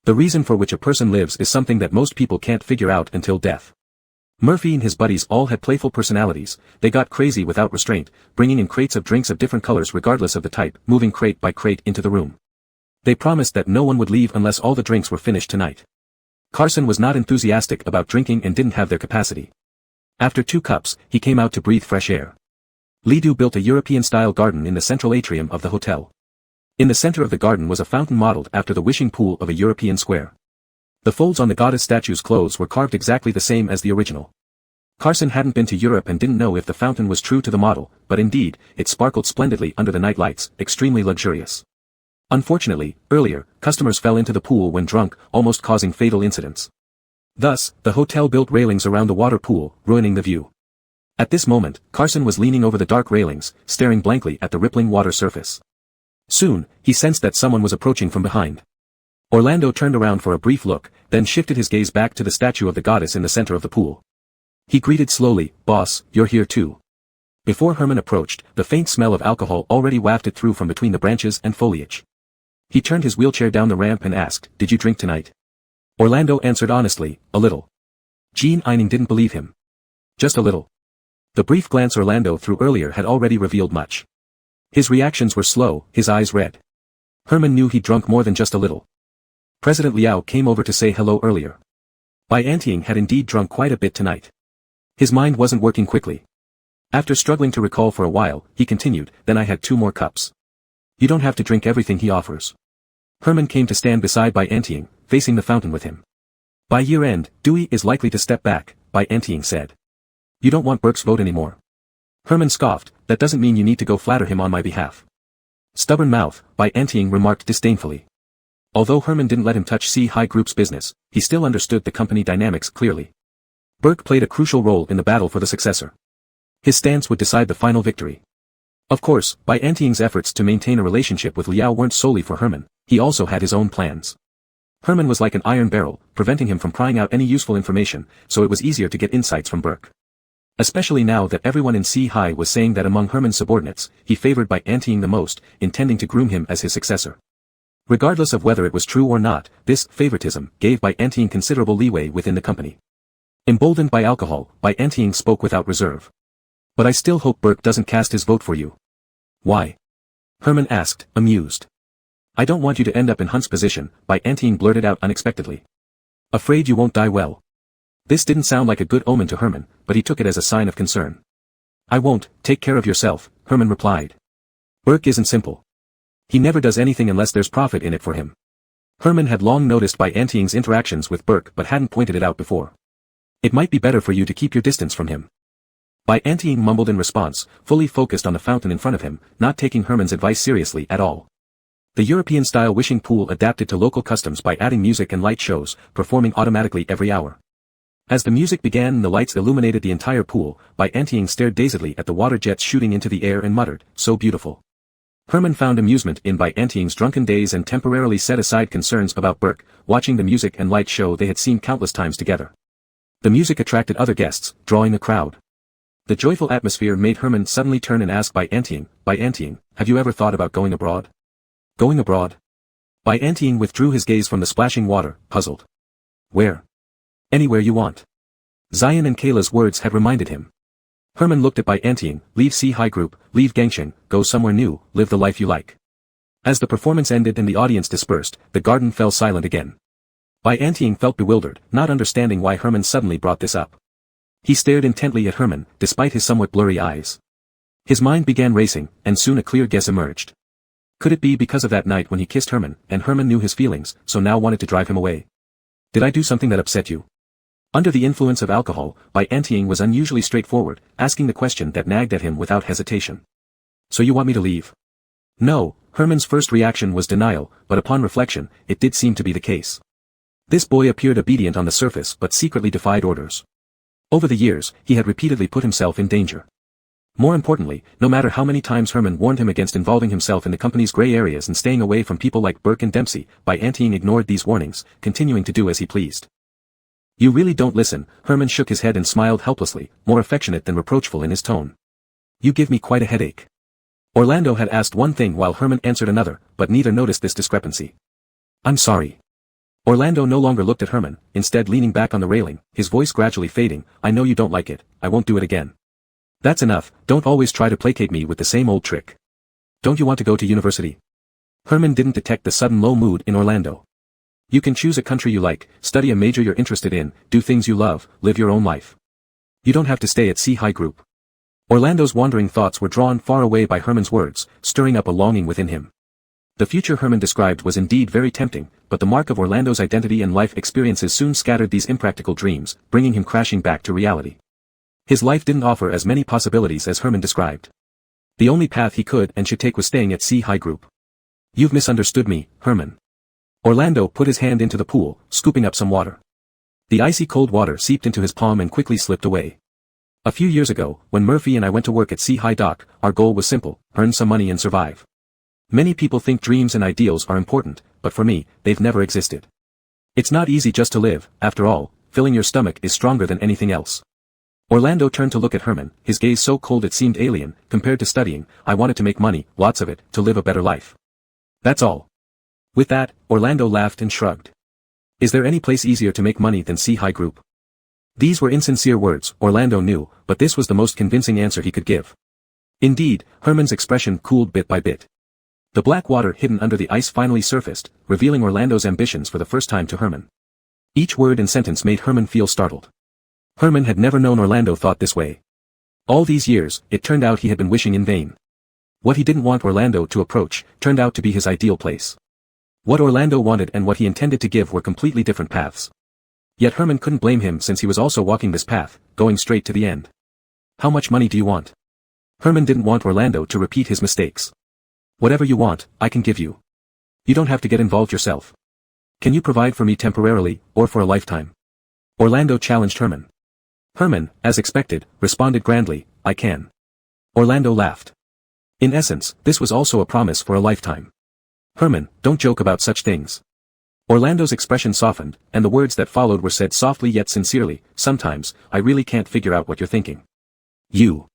The reason for which a person lives is something that most people can't figure out until death." Murphy and his buddies all had playful personalities. They got crazy without restraint, bringing in crates of drinks of different colors regardless of the type, moving crate by crate into the room. They promised that no one would leave unless all the drinks were finished tonight. Carson was not enthusiastic about drinking and didn't have their capacity. After 2 cups, he came out to breathe fresh air. Lidu built a European-style garden in the central atrium of the hotel. In the center of the garden was a fountain modeled after the wishing pool of a European square. The folds on the goddess statue's clothes were carved exactly the same as the original. Carson hadn't been to Europe and didn't know if the fountain was true to the model, but indeed, it sparkled splendidly under the night lights, extremely luxurious. Unfortunately, earlier, customers fell into the pool when drunk, almost causing fatal incidents. Thus, the hotel built railings around the water pool, ruining the view. At this moment, Carson was leaning over the dark railings, staring blankly at the rippling water surface. Soon, he sensed that someone was approaching from behind. Orlando turned around for a brief look, then shifted his gaze back to the statue of the goddess in the center of the pool. He greeted slowly, "Boss, you're here too." Before Herman approached, the faint smell of alcohol already wafted through from between the branches and foliage. He turned his wheelchair down the ramp and asked, "Did you drink tonight?" Orlando answered honestly, "A little." Jean Eining didn't believe him. "Just a little." The brief glance Orlando threw earlier had already revealed much. His reactions were slow, his eyes red. Herman knew he'd drunk more than just a little. President Liao came over to say hello earlier. Bai Anting had indeed drunk quite a bit tonight. His mind wasn't working quickly. After struggling to recall for a while, he continued, "Then I had 2 more cups. You don't have to drink everything he offers." Herman came to stand beside Bai Anting, facing the fountain with him. "By year end, Dewey is likely to step back," Bai Anting said. "You don't want Burke's vote anymore." Herman scoffed, "That doesn't mean you need to go flatter him on my behalf." "Stubborn mouth," Bai Anting remarked disdainfully. Although Herman didn't let him touch C-High Group's business, he still understood the company dynamics clearly. Burke played a crucial role in the battle for the successor. His stance would decide the final victory. Of course, Bai Anting's efforts to maintain a relationship with Liao weren't solely for Herman, he also had his own plans. Herman was like an iron barrel, preventing him from prying out any useful information, so it was easier to get insights from Burke. Especially now that everyone in C-High was saying that among Herman's subordinates, he favored by anteing the most, intending to groom him as his successor. Regardless of whether it was true or not, this favoritism gave by anteing considerable leeway within the company. Emboldened by alcohol, by anteing spoke without reserve. But I still hope Burke doesn't cast his vote for you. Why? Herman asked, amused. I don't want you to end up in Hunt's position, by anteing blurted out unexpectedly. Afraid you won't die well. This didn't sound like a good omen to Herman, but he took it as a sign of concern. I won't, take care of yourself, Herman replied. Burke isn't simple. He never does anything unless there's profit in it for him. Herman had long noticed by anteing's interactions with Burke but hadn't pointed it out before. It might be better for you to keep your distance from him. By anteing mumbled in response, fully focused on the fountain in front of him, not taking Herman's advice seriously at all. The European-style wishing pool adapted to local customs by adding music and light shows, performing automatically every hour. As the music began and the lights illuminated the entire pool, by anteing stared dazedly at the water jets shooting into the air and muttered, so beautiful. Herman found amusement in by anteing's drunken days and temporarily set aside concerns about Burke, watching the music and light show they had seen countless times together. The music attracted other guests, drawing a crowd. The joyful atmosphere made Herman suddenly turn and ask by anteing, have you ever thought about going abroad? Going abroad? By anteing withdrew his gaze from the splashing water, puzzled. Where? Anywhere you want. Zion and Kayla's words had reminded him. Herman looked at by anteing, leave C-High Group, leave Gangsheng, go somewhere new, live the life you like. As the performance ended and the audience dispersed, the garden fell silent again. By anteing felt bewildered, not understanding why Herman suddenly brought this up. He stared intently at Herman, despite his somewhat blurry eyes. His mind began racing, and soon a clear guess emerged. Could it be because of that night when he kissed Herman, and Herman knew his feelings, so now wanted to drive him away? Did I do something that upset you? Under the influence of alcohol, by anteing was unusually straightforward, asking the question that nagged at him without hesitation. So you want me to leave? No, Herman's first reaction was denial, but upon reflection, it did seem to be the case. This boy appeared obedient on the surface but secretly defied orders. Over the years, he had repeatedly put himself in danger. More importantly, no matter how many times Herman warned him against involving himself in the company's gray areas and staying away from people like Burke and Dempsey, by anteing ignored these warnings, continuing to do as he pleased. You really don't listen, Herman shook his head and smiled helplessly, more affectionate than reproachful in his tone. You give me quite a headache. Orlando had asked one thing while Herman answered another, but neither noticed this discrepancy. I'm sorry. Orlando no longer looked at Herman, instead leaning back on the railing, his voice gradually fading, I know you don't like it, I won't do it again. That's enough, don't always try to placate me with the same old trick. Don't you want to go to university? Herman didn't detect the sudden low mood in Orlando. You can choose a country you like, study a major you're interested in, do things you love, live your own life. You don't have to stay at C-High Group. Orlando's wandering thoughts were drawn far away by Herman's words, stirring up a longing within him. The future Herman described was indeed very tempting, but the mark of Orlando's identity and life experiences soon scattered these impractical dreams, bringing him crashing back to reality. His life didn't offer as many possibilities as Herman described. The only path he could and should take was staying at C-High Group. You've misunderstood me, Herman. Orlando put his hand into the pool, scooping up some water. The icy cold water seeped into his palm and quickly slipped away. A few years ago, when Murphy and I went to work at C-High Dock, our goal was simple, earn some money and survive. Many people think dreams and ideals are important, but for me, they've never existed. It's not easy just to live, after all, filling your stomach is stronger than anything else. Orlando turned to look at Herman, his gaze so cold it seemed alien, compared to studying, I wanted to make money, lots of it, to live a better life. That's all. With that, Orlando laughed and shrugged. Is there any place easier to make money than C-High Group? These were insincere words, Orlando knew, but this was the most convincing answer he could give. Indeed, Herman's expression cooled bit by bit. The black water hidden under the ice finally surfaced, revealing Orlando's ambitions for the first time to Herman. Each word and sentence made Herman feel startled. Herman had never known Orlando thought this way. All these years, it turned out he had been wishing in vain. What he didn't want Orlando to approach, turned out to be his ideal place. What Orlando wanted and what he intended to give were completely different paths. Yet Herman couldn't blame him since he was also walking this path, going straight to the end. How much money do you want? Herman didn't want Orlando to repeat his mistakes. Whatever you want, I can give you. You don't have to get involved yourself. Can you provide for me temporarily, or for a lifetime? Orlando challenged Herman. Herman, as expected, responded grandly, I can. Orlando laughed. In essence, this was also a promise for a lifetime. Herman, don't joke about such things. Orlando's expression softened, and the words that followed were said softly yet sincerely. Sometimes, I really can't figure out what you're thinking. You.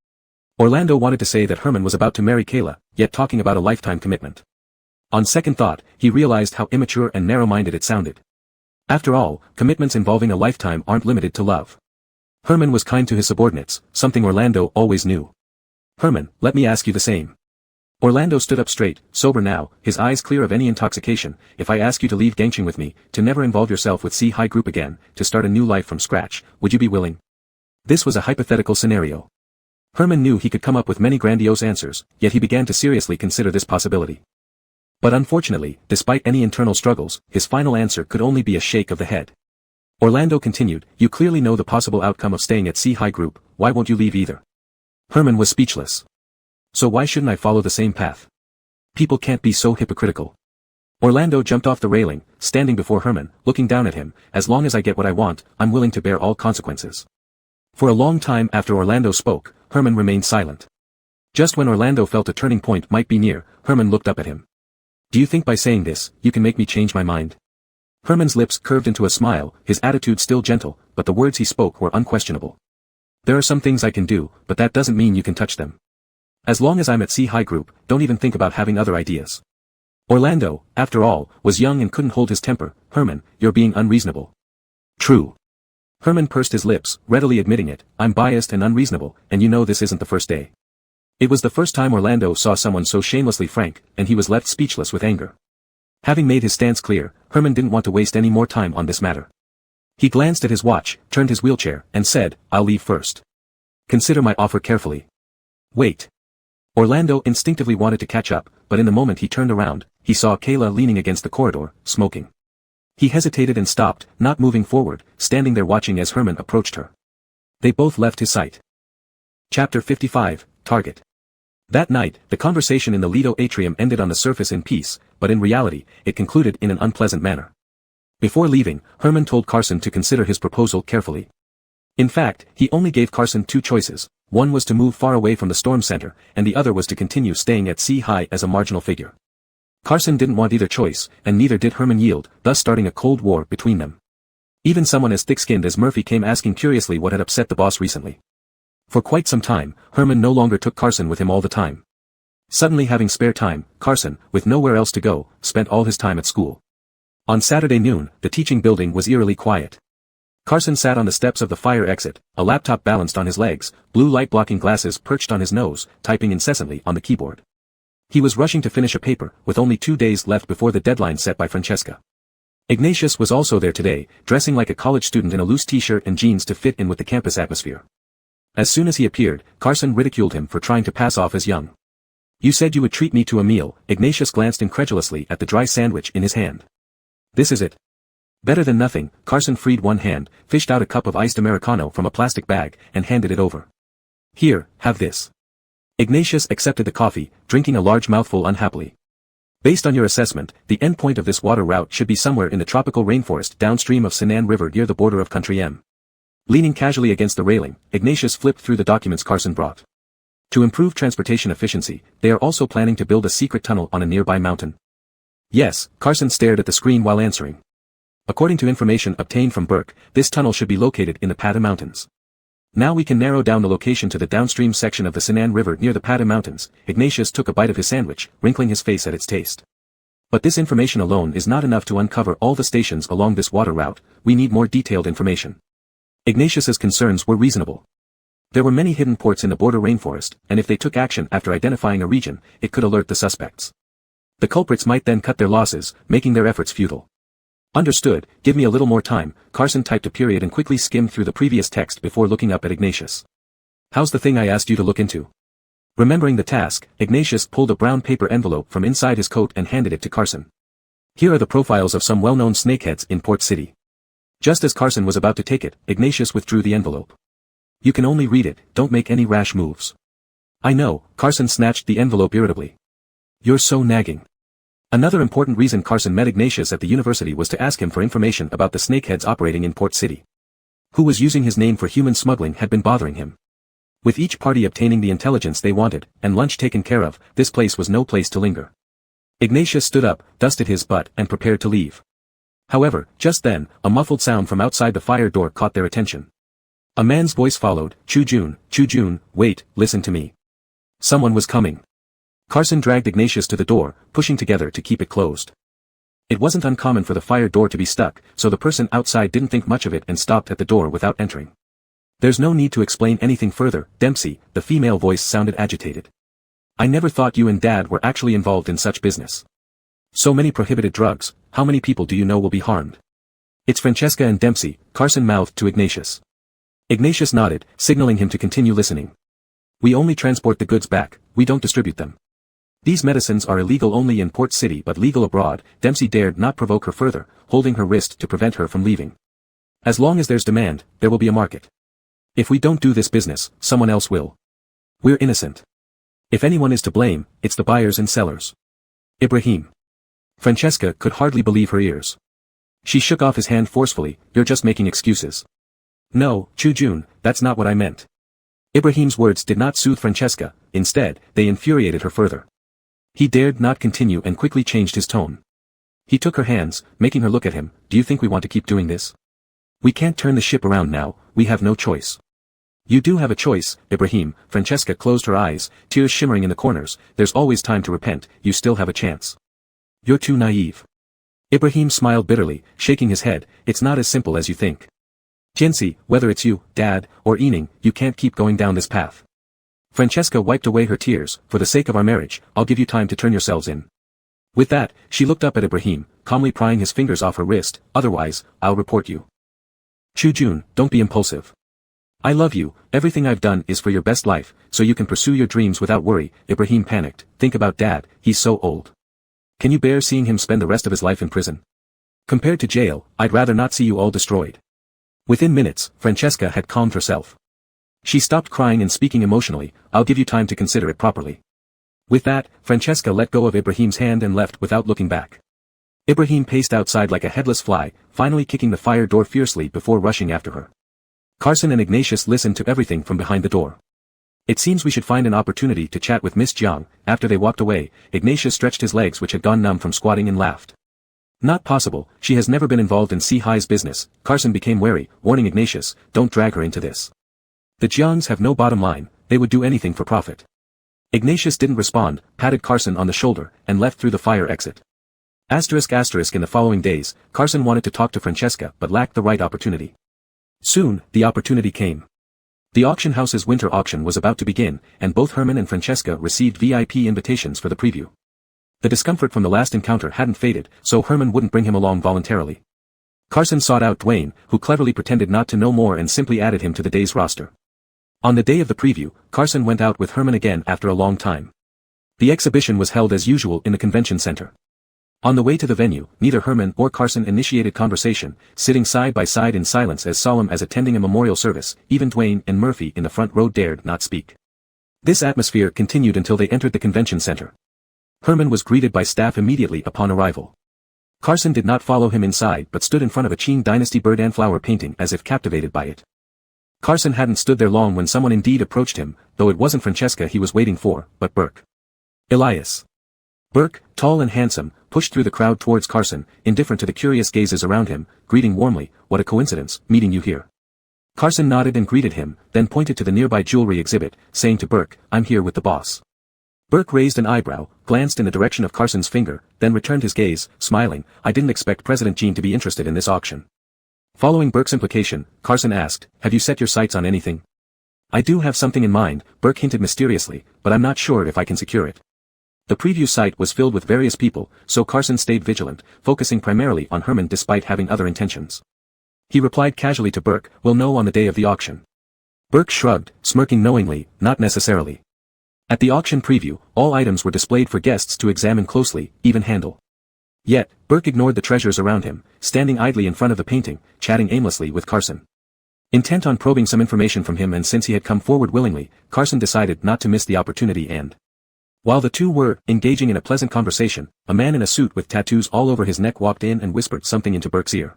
Orlando wanted to say that Herman was about to marry Kayla, yet talking about a lifetime commitment. On second thought, he realized how immature and narrow-minded it sounded. After all, commitments involving a lifetime aren't limited to love. Herman was kind to his subordinates, something Orlando always knew. Herman, let me ask you the same. Orlando stood up straight, sober now, his eyes clear of any intoxication. If I ask you to leave gangstering with me, to never involve yourself with C-High Group again, to start a new life from scratch, would you be willing? This was a hypothetical scenario. Herman knew he could come up with many grandiose answers, yet he began to seriously consider this possibility. But unfortunately, despite any internal struggles, his final answer could only be a shake of the head. Orlando continued, you clearly know the possible outcome of staying at C-High Group, why won't you leave either? Herman was speechless. So why shouldn't I follow the same path? People can't be so hypocritical. Orlando jumped off the railing, standing before Herman, looking down at him. As long as I get what I want, I'm willing to bear all consequences. For a long time after Orlando spoke, Herman remained silent. Just when Orlando felt a turning point might be near, Herman looked up at him. Do you think by saying this, you can make me change my mind? Herman's lips curved into a smile, his attitude still gentle, but the words he spoke were unquestionable. There are some things I can do, but that doesn't mean you can touch them. As long as I'm at C-High Group, don't even think about having other ideas. Orlando, after all, was young and couldn't hold his temper. Herman, you're being unreasonable. True. Herman pursed his lips, readily admitting it, I'm biased and unreasonable, and you know this isn't the first day. It was the first time Orlando saw someone so shamelessly frank, and he was left speechless with anger. Having made his stance clear, Herman didn't want to waste any more time on this matter. He glanced at his watch, turned his wheelchair, and said, I'll leave first. Consider my offer carefully. Wait. Orlando instinctively wanted to catch up, but in the moment he turned around, he saw Kayla leaning against the corridor, smoking. He hesitated and stopped, not moving forward, standing there watching as Herman approached her. They both left his sight. Chapter 55, Target. That night, the conversation in the Lido atrium ended on the surface in peace, but in reality, it concluded in an unpleasant manner. Before leaving, Herman told Carson to consider his proposal carefully. In fact, he only gave Carson two choices. One was to move far away from the storm center, and the other was to continue staying at C-High as a marginal figure. Carson didn't want either choice, and neither did Herman yield, thus starting a cold war between them. Even someone as thick-skinned as Murphy came asking curiously what had upset the boss recently. For quite some time, Herman no longer took Carson with him all the time. Suddenly having spare time, Carson, with nowhere else to go, spent all his time at school. On Saturday noon, the teaching building was eerily quiet. Carson sat on the steps of the fire exit, a laptop balanced on his legs, blue light-blocking glasses perched on his nose, typing incessantly on the keyboard. He was rushing to finish a paper, with only 2 days left before the deadline set by Francesca. Ignatius was also there today, dressing like a college student in a loose t-shirt and jeans to fit in with the campus atmosphere. As soon as he appeared, Carson ridiculed him for trying to pass off as young. You said you would treat me to a meal. Ignatius glanced incredulously at the dry sandwich in his hand. This is it. Better than nothing. Carson freed one hand, fished out a cup of iced Americano from a plastic bag, and handed it over. Here, have this. Ignatius accepted the coffee, drinking a large mouthful unhappily. Based on your assessment, the end point of this water route should be somewhere in the tropical rainforest downstream of Sinan River near the border of Country M. Leaning casually against the railing, Ignatius flipped through the documents Carson brought. To improve transportation efficiency, they are also planning to build a secret tunnel on a nearby mountain. Yes, Carson stared at the screen while answering. According to information obtained from Burke, this tunnel should be located in the Pata Mountains. Now we can narrow down the location to the downstream section of the Sinan River near the Pata Mountains. Ignatius took a bite of his sandwich, wrinkling his face at its taste. But this information alone is not enough to uncover all the stations along this water route. We need more detailed information. Ignatius's concerns were reasonable. There were many hidden ports in the border rainforest, and if they took action after identifying a region, it could alert the suspects. The culprits might then cut their losses, making their efforts futile. Understood, give me a little more time. Carson typed a period and quickly skimmed through the previous text before looking up at Ignatius. How's the thing I asked you to look into? Remembering the task, Ignatius pulled a brown paper envelope from inside his coat and handed it to Carson. Here are the profiles of some well-known snakeheads in Port City. Just as Carson was about to take it, Ignatius withdrew the envelope. You can only read it, don't make any rash moves. I know, Carson snatched the envelope irritably. You're so nagging. Another important reason Carson met Ignatius at the university was to ask him for information about the snakeheads operating in Port City. Who was using his name for human smuggling had been bothering him. With each party obtaining the intelligence they wanted, and lunch taken care of, this place was no place to linger. Ignatius stood up, dusted his butt, and prepared to leave. However, just then, a muffled sound from outside the fire door caught their attention. A man's voice followed, Chu-Jun, wait, listen to me. Someone was coming. Carson dragged Ignatius to the door, pushing together to keep it closed. It wasn't uncommon for the fire door to be stuck, so the person outside didn't think much of it and stopped at the door without entering. There's no need to explain anything further, Dempsey, the female voice sounded agitated. I never thought you and Dad were actually involved in such business. So many prohibited drugs, how many people do you know will be harmed? It's Francesca and Dempsey, Carson mouthed to Ignatius. Ignatius nodded, signaling him to continue listening. We only transport the goods back, we don't distribute them. These medicines are illegal only in Port City but legal abroad. Dempsey dared not provoke her further, holding her wrist to prevent her from leaving. As long as there's demand, there will be a market. If we don't do this business, someone else will. We're innocent. If anyone is to blame, it's the buyers and sellers. Ibrahim. Francesca could hardly believe her ears. She shook off his hand forcefully, you're just making excuses. No, Chu-Jun, that's not what I meant. Ibrahim's words did not soothe Francesca, instead, they infuriated her further. He dared not continue and quickly changed his tone. He took her hands, making her look at him, do you think we want to keep doing this? We can't turn the ship around now, we have no choice. You do have a choice, Ibrahim. Francesca closed her eyes, tears shimmering in the corners, there's always time to repent, you still have a chance. You're too naive. Ibrahim smiled bitterly, shaking his head, it's not as simple as you think. Jency, whether it's you, Dad, or Ening, you can't keep going down this path. Francesca wiped away her tears, for the sake of our marriage, I'll give you time to turn yourselves in. With that, she looked up at Ibrahim, calmly prying his fingers off her wrist, otherwise, I'll report you. Chu-Jun, don't be impulsive. I love you, everything I've done is for your best life, so you can pursue your dreams without worry. Ibrahim panicked, think about Dad, he's so old. Can you bear seeing him spend the rest of his life in prison? Compared to jail, I'd rather not see you all destroyed. Within minutes, Francesca had calmed herself. She stopped crying and speaking emotionally, I'll give you time to consider it properly. With that, Francesca let go of Ibrahim's hand and left without looking back. Ibrahim paced outside like a headless fly, finally kicking the fire door fiercely before rushing after her. Carson and Ignatius listened to everything from behind the door. It seems we should find an opportunity to chat with Miss Jiang. After they walked away, Ignatius stretched his legs which had gone numb from squatting and laughed. Not possible, she has never been involved in C-High's business. Carson became wary, warning Ignatius, don't drag her into this. The Jiangs have no bottom line, they would do anything for profit. Ignatius didn't respond, patted Carson on the shoulder, and left through the fire exit. In the following days, Carson wanted to talk to Francesca but lacked the right opportunity. Soon, the opportunity came. The auction house's winter auction was about to begin, and both Herman and Francesca received VIP invitations for the preview. The discomfort from the last encounter hadn't faded, so Herman wouldn't bring him along voluntarily. Carson sought out Dwayne, who cleverly pretended not to know more and simply added him to the day's roster. On the day of the preview, Carson went out with Herman again after a long time. The exhibition was held as usual in the convention center. On the way to the venue, neither Herman or Carson initiated conversation, sitting side by side in silence as solemn as attending a memorial service. Even Dwayne and Murphy in the front row dared not speak. This atmosphere continued until they entered the convention center. Herman was greeted by staff immediately upon arrival. Carson did not follow him inside but stood in front of a Qing dynasty bird and flower painting as if captivated by it. Carson hadn't stood there long when someone indeed approached him, though it wasn't Francesca he was waiting for, but Burke. Elias. Burke, tall and handsome, pushed through the crowd towards Carson, indifferent to the curious gazes around him, greeting warmly, what a coincidence, meeting you here. Carson nodded and greeted him, then pointed to the nearby jewelry exhibit, saying to Burke, I'm here with the boss. Burke raised an eyebrow, glanced in the direction of Carson's finger, then returned his gaze, smiling, I didn't expect President Jean to be interested in this auction. Following Burke's implication, Carson asked, have you set your sights on anything? I do have something in mind, Burke hinted mysteriously, but I'm not sure if I can secure it. The preview site was filled with various people, so Carson stayed vigilant, focusing primarily on Herman despite having other intentions. He replied casually to Burke, we'll know on the day of the auction. Burke shrugged, smirking knowingly, not necessarily. At the auction preview, all items were displayed for guests to examine closely, even handle. Yet, Burke ignored the treasures around him, standing idly in front of the painting, chatting aimlessly with Carson. Intent on probing some information from him, and since he had come forward willingly, Carson decided not to miss the opportunity. And while the two were engaging in a pleasant conversation, a man in a suit with tattoos all over his neck walked in and whispered something into Burke's ear.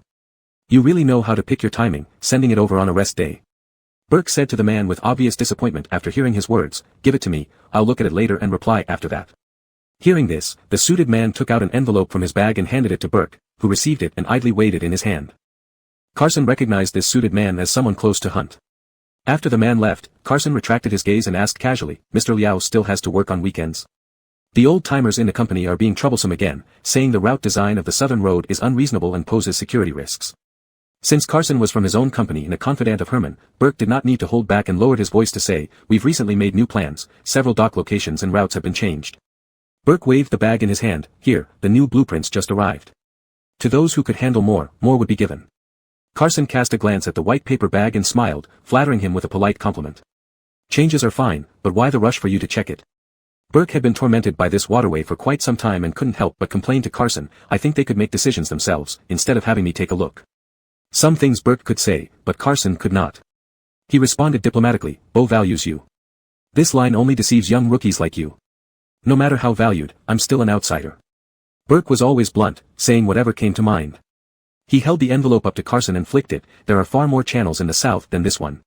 You really know how to pick your timing, sending it over on a rest day. Burke said to the man with obvious disappointment after hearing his words, give it to me, I'll look at it later and reply after that. Hearing this, the suited man took out an envelope from his bag and handed it to Burke, who received it and idly weighed it in his hand. Carson recognized this suited man as someone close to Hunt. After the man left, Carson retracted his gaze and asked casually, "Mr. Liao still has to work on weekends?" The old-timers in the company are being troublesome again, saying the route design of the Southern Road is unreasonable and poses security risks. Since Carson was from his own company and a confidant of Herman, Burke did not need to hold back and lowered his voice to say, "We've recently made new plans, several dock locations and routes have been changed." Burke waved the bag in his hand. "Here, the new blueprints just arrived. To those who could handle more would be given." Carson cast a glance at the white paper bag and smiled, flattering him with a polite compliment. "Changes are fine, but why the rush for you to check it?" Burke had been tormented by this waterway for quite some time and couldn't help but complain to Carson, "I think they could make decisions themselves, instead of having me take a look." Some things Burke could say, but Carson could not. He responded diplomatically, "Bo values you. This line only deceives young rookies like you. No matter how valued, I'm still an outsider." Burke was always blunt, saying whatever came to mind. He held the envelope up to Carson and flicked it. "There are far more channels in the south than this one.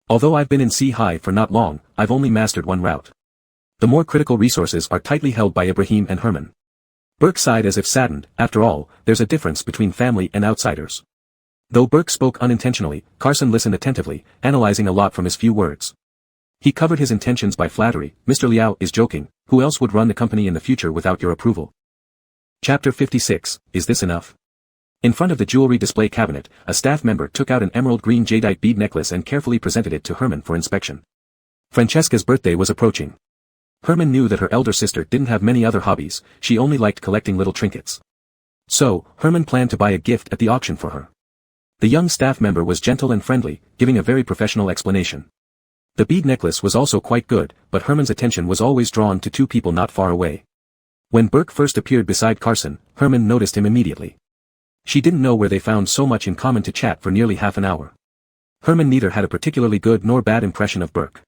Although I've been in sea high for not long, I've only mastered one route. The more critical resources are tightly held by Ibrahim and Herman." Burke sighed as if saddened. After all, there's a difference between family and outsiders. Though Burke spoke unintentionally, Carson listened attentively, analyzing a lot from his few words. He covered his intentions by flattery. "Mr. Liao is joking. Who else would run the company in the future without your approval?" Chapter 56, Is This Enough? In front of the jewelry display cabinet, a staff member took out an emerald green jadeite bead necklace and carefully presented it to Herman for inspection. Francesca's birthday was approaching. Herman knew that her elder sister didn't have many other hobbies, she only liked collecting little trinkets. So, Herman planned to buy a gift at the auction for her. The young staff member was gentle and friendly, giving a very professional explanation. The bead necklace was also quite good, but Herman's attention was always drawn to two people not far away. When Burke first appeared beside Carson, Herman noticed him immediately. She didn't know where they found so much in common to chat for nearly half an hour. Herman neither had a particularly good nor bad impression of Burke.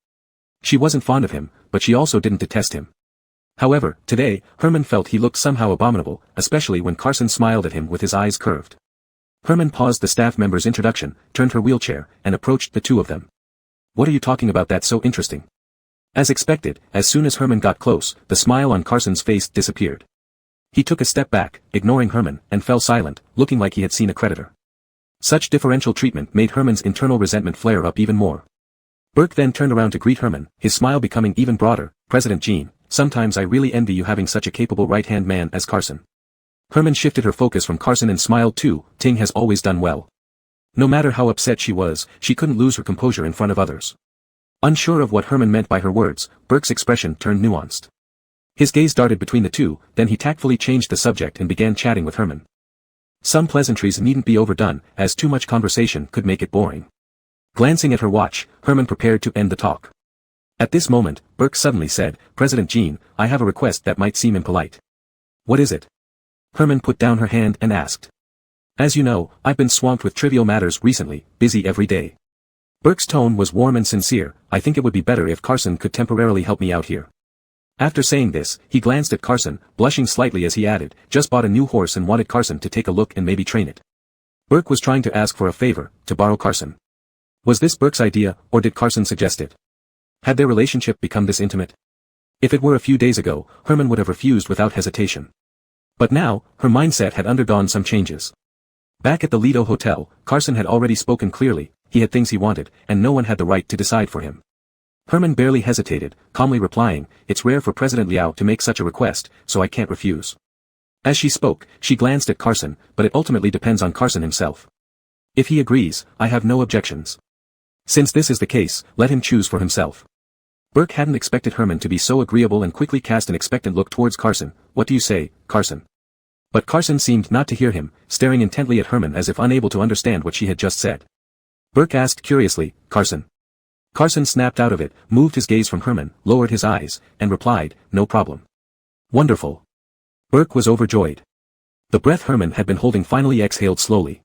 She wasn't fond of him, but she also didn't detest him. However, today, Herman felt he looked somehow abominable, especially when Carson smiled at him with his eyes curved. Herman paused the staff member's introduction, turned her wheelchair, and approached the two of them. "What are you talking about that's so interesting?" As expected, as soon as Herman got close, the smile on Carson's face disappeared. He took a step back, ignoring Herman, and fell silent, looking like he had seen a creditor. Such differential treatment made Herman's internal resentment flare up even more. Burke then turned around to greet Herman, his smile becoming even broader. "President Jean, sometimes I really envy you having such a capable right-hand man as Carson." Herman shifted her focus from Carson and smiled too. "Ting has always done well." No matter how upset she was, she couldn't lose her composure in front of others. Unsure of what Herman meant by her words, Burke's expression turned nuanced. His gaze darted between the two, then he tactfully changed the subject and began chatting with Herman. Some pleasantries needn't be overdone, as too much conversation could make it boring. Glancing at her watch, Herman prepared to end the talk. At this moment, Burke suddenly said, "President Jean, I have a request that might seem impolite." "What is it?" Herman put down her hand and asked. "As you know, I've been swamped with trivial matters recently, busy every day." Burke's tone was warm and sincere. "I think it would be better if Carson could temporarily help me out here." After saying this, he glanced at Carson, blushing slightly as he added, "Just bought a new horse and wanted Carson to take a look and maybe train it." Burke was trying to ask for a favor, to borrow Carson. Was this Burke's idea, or did Carson suggest it? Had their relationship become this intimate? If it were a few days ago, Herman would have refused without hesitation. But now, her mindset had undergone some changes. Back at the Lido Hotel, Carson had already spoken clearly. He had things he wanted, and no one had the right to decide for him. Herman barely hesitated, calmly replying, "It's rare for President Liao to make such a request, so I can't refuse." As she spoke, she glanced at Carson, "But it ultimately depends on Carson himself. If he agrees, I have no objections. Since this is the case, let him choose for himself." Burke hadn't expected Herman to be so agreeable and quickly cast an expectant look towards Carson. "What do you say, Carson?" But Carson seemed not to hear him, staring intently at Herman as if unable to understand what she had just said. Burke asked curiously, "Carson?" Carson snapped out of it, moved his gaze from Herman, lowered his eyes, and replied, "No problem." "Wonderful." Burke was overjoyed. The breath Herman had been holding finally exhaled slowly.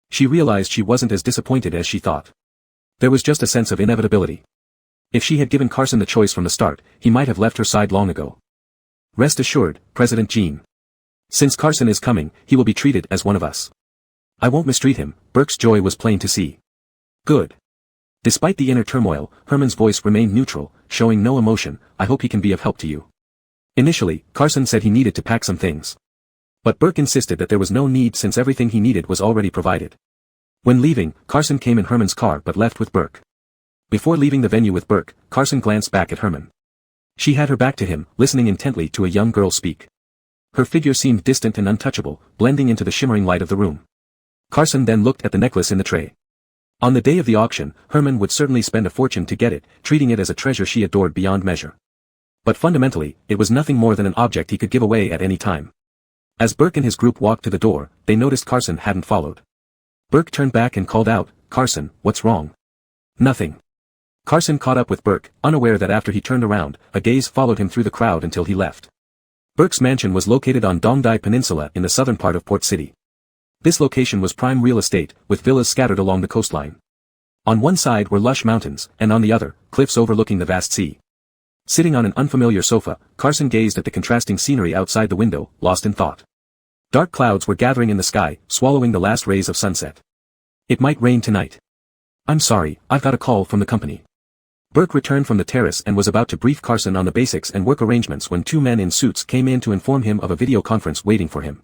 She realized she wasn't as disappointed as she thought. There was just a sense of inevitability. If she had given Carson the choice from the start, he might have left her side long ago. "Rest assured, President Jean. Since Carson is coming, he will be treated as one of us. I won't mistreat him." Burke's joy was plain to see. "Good." Despite the inner turmoil, Herman's voice remained neutral, showing no emotion. "I hope he can be of help to you." Initially, Carson said he needed to pack some things. But Burke insisted that there was no need since everything he needed was already provided. When leaving, Carson came in Herman's car but left with Burke. Before leaving the venue with Burke, Carson glanced back at Herman. She had her back to him, listening intently to a young girl speak. Her figure seemed distant and untouchable, blending into the shimmering light of the room. Carson then looked at the necklace in the tray. On the day of the auction, Herman would certainly spend a fortune to get it, treating it as a treasure she adored beyond measure. But fundamentally, it was nothing more than an object he could give away at any time. As Burke and his group walked to the door, they noticed Carson hadn't followed. Burke turned back and called out, "Carson, what's wrong?" "Nothing." Carson caught up with Burke, unaware that after he turned around, a gaze followed him through the crowd until he left. Burke's mansion was located on Dongdae Peninsula in the southern part of Port City. This location was prime real estate, with villas scattered along the coastline. On one side were lush mountains, and on the other, cliffs overlooking the vast sea. Sitting on an unfamiliar sofa, Carson gazed at the contrasting scenery outside the window, lost in thought. Dark clouds were gathering in the sky, swallowing the last rays of sunset. It might rain tonight. "I'm sorry, I've got a call from the company." Burke returned from the terrace and was about to brief Carson on the basics and work arrangements when two men in suits came in to inform him of a video conference waiting for him.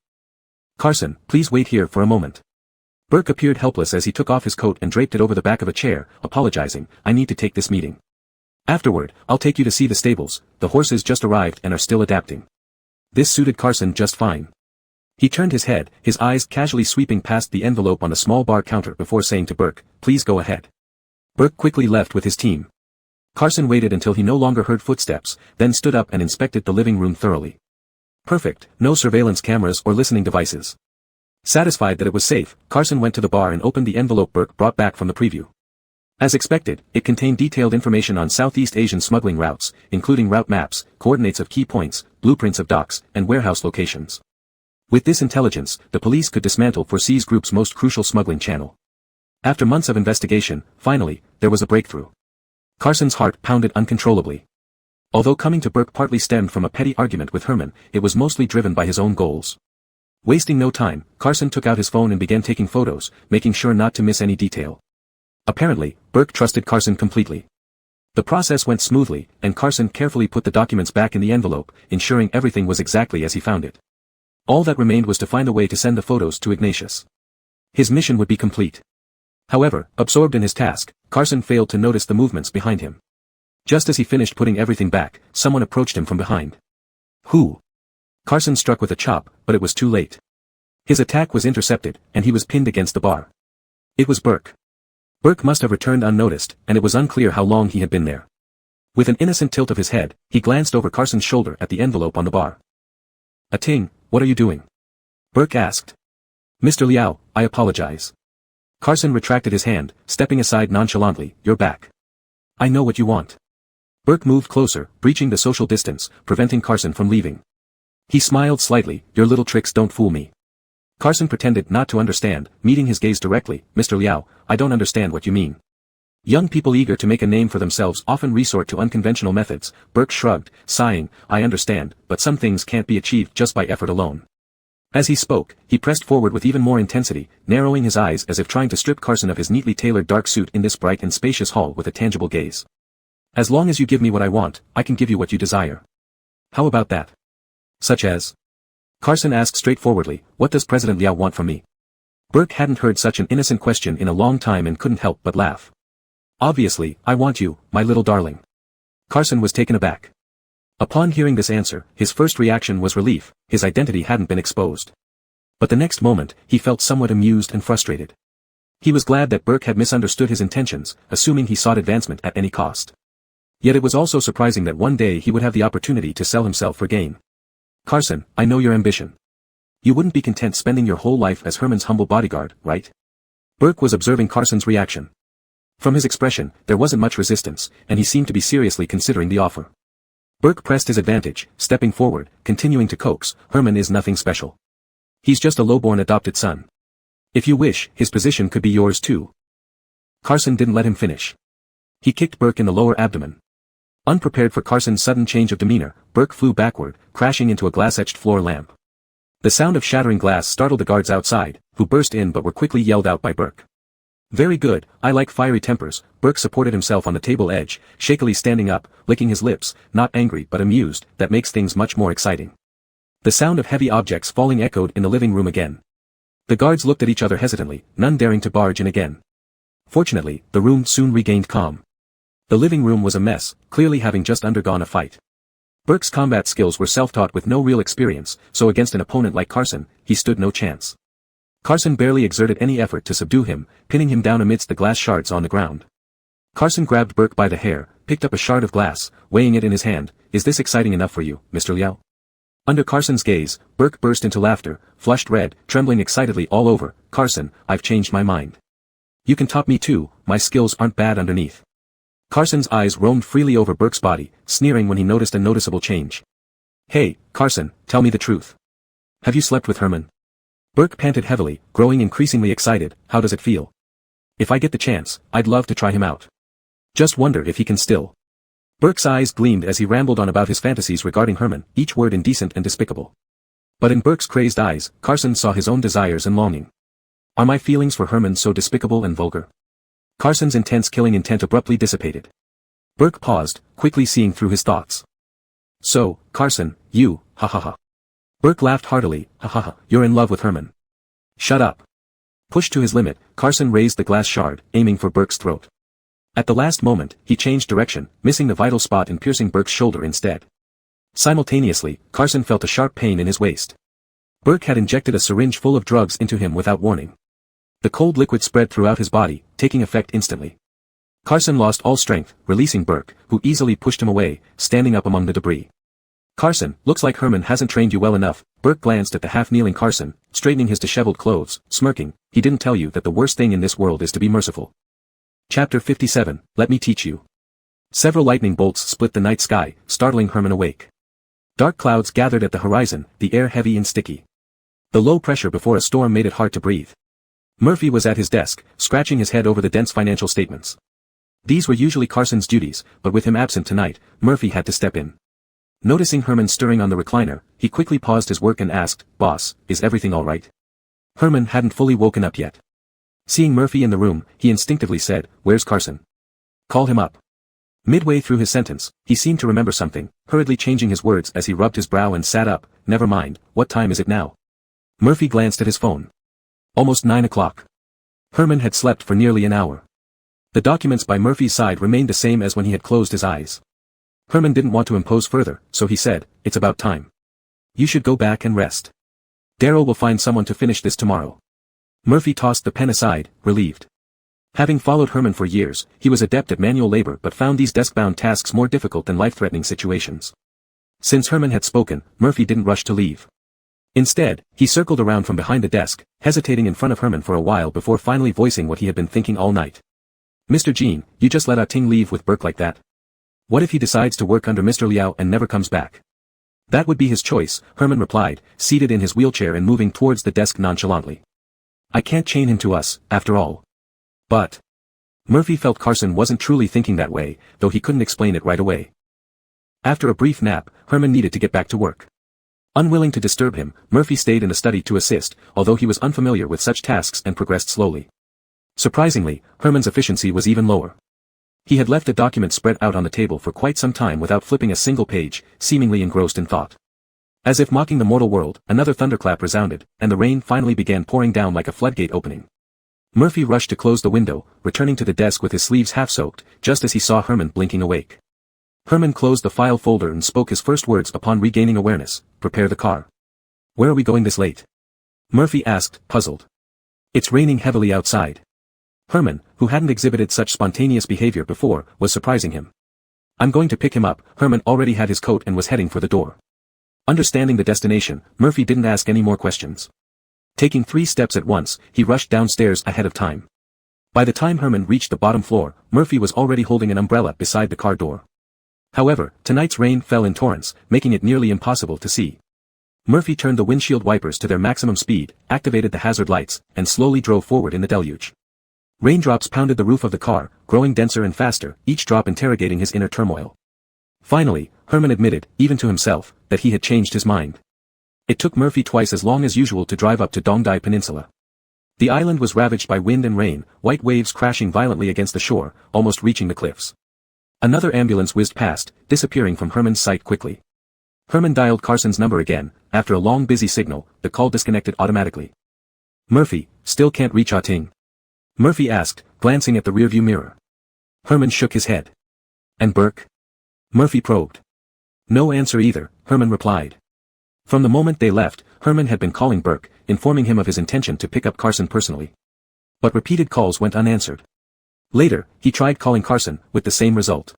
"Carson, please wait here for a moment." Burke appeared helpless as he took off his coat and draped it over the back of a chair, apologizing, "I need to take this meeting. Afterward, I'll take you to see the stables, the horses just arrived and are still adapting." This suited Carson just fine. He turned his head, his eyes casually sweeping past the envelope on the small bar counter before saying to Burke, "Please go ahead." Burke quickly left with his team. Carson waited until he no longer heard footsteps, then stood up and inspected the living room thoroughly. Perfect, no surveillance cameras or listening devices. Satisfied that it was safe, Carson went to the bar and opened the envelope Burke brought back from the preview. As expected, it contained detailed information on Southeast Asian smuggling routes, including route maps, coordinates of key points, blueprints of docks, and warehouse locations. With this intelligence, the police could dismantle 4C's group's most crucial smuggling channel. After months of investigation, finally, there was a breakthrough. Carson's heart pounded uncontrollably. Although coming to Burke partly stemmed from a petty argument with Herman, it was mostly driven by his own goals. Wasting no time, Carson took out his phone and began taking photos, making sure not to miss any detail. Apparently, Burke trusted Carson completely. The process went smoothly, and Carson carefully put the documents back in the envelope, ensuring everything was exactly as he found it. All that remained was to find a way to send the photos to Ignatius. His mission would be complete. However, absorbed in his task, Carson failed to notice the movements behind him. Just as he finished putting everything back, someone approached him from behind. "Who?" Carson struck with a chop, but it was too late. His attack was intercepted, and he was pinned against the bar. It was Burke. Burke must have returned unnoticed, and it was unclear how long he had been there. With an innocent tilt of his head, he glanced over Carson's shoulder at the envelope on the bar. "Ting, what are you doing?" Burke asked. "Mr. Liao, I apologize." Carson retracted his hand, stepping aside nonchalantly. "You're back. I know what you want." Burke moved closer, breaching the social distance, preventing Carson from leaving. He smiled slightly. "Your little tricks don't fool me." Carson pretended not to understand, meeting his gaze directly. "Mr. Liao, I don't understand what you mean." Young people eager to make a name for themselves often resort to unconventional methods. Burke shrugged, sighing, "I understand, but some things can't be achieved just by effort alone." As he spoke, he pressed forward with even more intensity, narrowing his eyes as if trying to strip Carson of his neatly tailored dark suit in this bright and spacious hall with a tangible gaze. "As long as you give me what I want, I can give you what you desire." "How about that?" "Such as?" Carson asked straightforwardly, "What does President Liao want from me?" Burke hadn't heard such an innocent question in a long time and couldn't help but laugh. "Obviously, I want you, my little darling." Carson was taken aback. Upon hearing this answer, his first reaction was relief. His identity hadn't been exposed. But the next moment, he felt somewhat amused and frustrated. He was glad that Burke had misunderstood his intentions, assuming he sought advancement at any cost. Yet it was also surprising that one day he would have the opportunity to sell himself for gain. "Carson, I know your ambition. You wouldn't be content spending your whole life as Herman's humble bodyguard, right?" Burke was observing Carson's reaction. From his expression, there wasn't much resistance, and he seemed to be seriously considering the offer. Burke pressed his advantage, stepping forward, continuing to coax, "Herman is nothing special. He's just a lowborn adopted son. If you wish, his position could be yours too." Carson didn't let him finish. He kicked Burke in the lower abdomen. Unprepared for Carson's sudden change of demeanor, Burke flew backward, crashing into a glass-etched floor lamp. The sound of shattering glass startled the guards outside, who burst in but were quickly yelled out by Burke. "Very good, I like fiery tempers." Burke supported himself on the table edge, shakily standing up, licking his lips, not angry but amused. "That makes things much more exciting." The sound of heavy objects falling echoed in the living room again. The guards looked at each other hesitantly, none daring to barge in again. Fortunately, the room soon regained calm. The living room was a mess, clearly having just undergone a fight. Burke's combat skills were self-taught with no real experience, so against an opponent like Carson, he stood no chance. Carson barely exerted any effort to subdue him, pinning him down amidst the glass shards on the ground. Carson grabbed Burke by the hair, picked up a shard of glass, weighing it in his hand. "Is this exciting enough for you, Mr. Liao?" Under Carson's gaze, Burke burst into laughter, flushed red, trembling excitedly all over. "Carson, I've changed my mind. You can top me too, my skills aren't bad underneath." Carson's eyes roamed freely over Burke's body, sneering when he noticed a noticeable change. "Hey, Carson, tell me the truth. Have you slept with Herman?" Burke panted heavily, growing increasingly excited. "How does it feel? If I get the chance, I'd love to try him out. Just wonder if he can still." Burke's eyes gleamed as he rambled on about his fantasies regarding Herman, each word indecent and despicable. But in Burke's crazed eyes, Carson saw his own desires and longing. "Are my feelings for Herman so despicable and vulgar?" Carson's intense killing intent abruptly dissipated. Burke paused, quickly seeing through his thoughts. "So, Carson, you, ha ha ha." Burke laughed heartily. "Ha ha ha, you're in love with Herman." "Shut up." Pushed to his limit, Carson raised the glass shard, aiming for Burke's throat. At the last moment, he changed direction, missing the vital spot and piercing Burke's shoulder instead. Simultaneously, Carson felt a sharp pain in his waist. Burke had injected a syringe full of drugs into him without warning. The cold liquid spread throughout his body, taking effect instantly. Carson lost all strength, releasing Burke, who easily pushed him away, standing up among the debris. "Carson, looks like Herman hasn't trained you well enough." Burke glanced at the half-kneeling Carson, straightening his disheveled clothes, smirking. "He didn't tell you that the worst thing in this world is to be merciful." Chapter 57, Let Me Teach You. Several lightning bolts split the night sky, startling Herman awake. Dark clouds gathered at the horizon, the air heavy and sticky. The low pressure before a storm made it hard to breathe. Murphy was at his desk, scratching his head over the dense financial statements. These were usually Carson's duties, but with him absent tonight, Murphy had to step in. Noticing Herman stirring on the recliner, he quickly paused his work and asked, "Boss, is everything all right?" Herman hadn't fully woken up yet. Seeing Murphy in the room, he instinctively said, "Where's Carson? Call him up." Midway through his sentence, he seemed to remember something, hurriedly changing his words as he rubbed his brow and sat up. "Never mind, what time is it now?" Murphy glanced at his phone. Almost 9 o'clock. Herman had slept for nearly an hour. The documents by Murphy's side remained the same as when he had closed his eyes. Herman didn't want to impose further, so he said, "It's about time. You should go back and rest. Darryl will find someone to finish this tomorrow." Murphy tossed the pen aside, relieved. Having followed Herman for years, he was adept at manual labor but found these desk-bound tasks more difficult than life-threatening situations. Since Herman had spoken, Murphy didn't rush to leave. Instead, he circled around from behind the desk, hesitating in front of Herman for a while before finally voicing what he had been thinking all night. "Mr. Jean, you just let Ah Ting leave with Burke like that? What if he decides to work under Mr. Liao and never comes back?" "That would be his choice," Herman replied, seated in his wheelchair and moving towards the desk nonchalantly. "I can't chain him to us, after all." "But..." Murphy felt Carson wasn't truly thinking that way, though he couldn't explain it right away. After a brief nap, Herman needed to get back to work. Unwilling to disturb him, Murphy stayed in the study to assist, although he was unfamiliar with such tasks and progressed slowly. Surprisingly, Herman's efficiency was even lower. He had left a document spread out on the table for quite some time without flipping a single page, seemingly engrossed in thought. As if mocking the mortal world, another thunderclap resounded, and the rain finally began pouring down like a floodgate opening. Murphy rushed to close the window, returning to the desk with his sleeves half-soaked, just as he saw Herman blinking awake. Herman closed the file folder and spoke his first words upon regaining awareness, "Prepare the car." "Where are we going this late?" Murphy asked, puzzled. "It's raining heavily outside." Herman, who hadn't exhibited such spontaneous behavior before, was surprising him. "I'm going to pick him up." Herman already had his coat and was heading for the door. Understanding the destination, Murphy didn't ask any more questions. Taking 3 steps at once, he rushed downstairs ahead of time. By the time Herman reached the bottom floor, Murphy was already holding an umbrella beside the car door. However, tonight's rain fell in torrents, making it nearly impossible to see. Murphy turned the windshield wipers to their maximum speed, activated the hazard lights, and slowly drove forward in the deluge. Raindrops pounded the roof of the car, growing denser and faster, each drop interrogating his inner turmoil. Finally, Herman admitted, even to himself, that he had changed his mind. It took Murphy twice as long as usual to drive up to Dongdai Peninsula. The island was ravaged by wind and rain, white waves crashing violently against the shore, almost reaching the cliffs. Another ambulance whizzed past, disappearing from Herman's sight quickly. Herman dialed Carson's number again. After a long busy signal, the call disconnected automatically. Murphy, still can't reach Ting? Murphy asked, glancing at the rearview mirror. Herman shook his head. And Burke? Murphy probed. No answer either, Herman replied. From the moment they left, Herman had been calling Burke, informing him of his intention to pick up Carson personally. But repeated calls went unanswered. Later, he tried calling Carson, with the same result.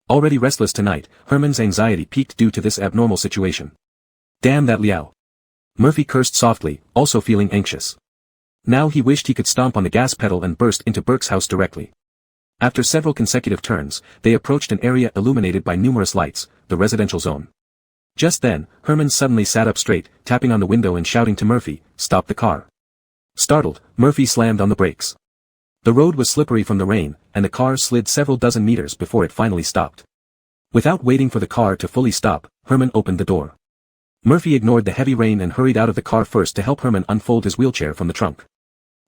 Already restless tonight, Herman's anxiety peaked due to this abnormal situation. Damn that Liao. Murphy cursed softly, also feeling anxious. Now he wished he could stomp on the gas pedal and burst into Burke's house directly. After several consecutive turns, they approached an area illuminated by numerous lights, the residential zone. Just then, Herman suddenly sat up straight, tapping on the window and shouting to Murphy, "Stop the car." Startled, Murphy slammed on the brakes. The road was slippery from the rain, and the car slid several dozen meters before it finally stopped. Without waiting for the car to fully stop, Herman opened the door. Murphy ignored the heavy rain and hurried out of the car first to help Herman unfold his wheelchair from the trunk.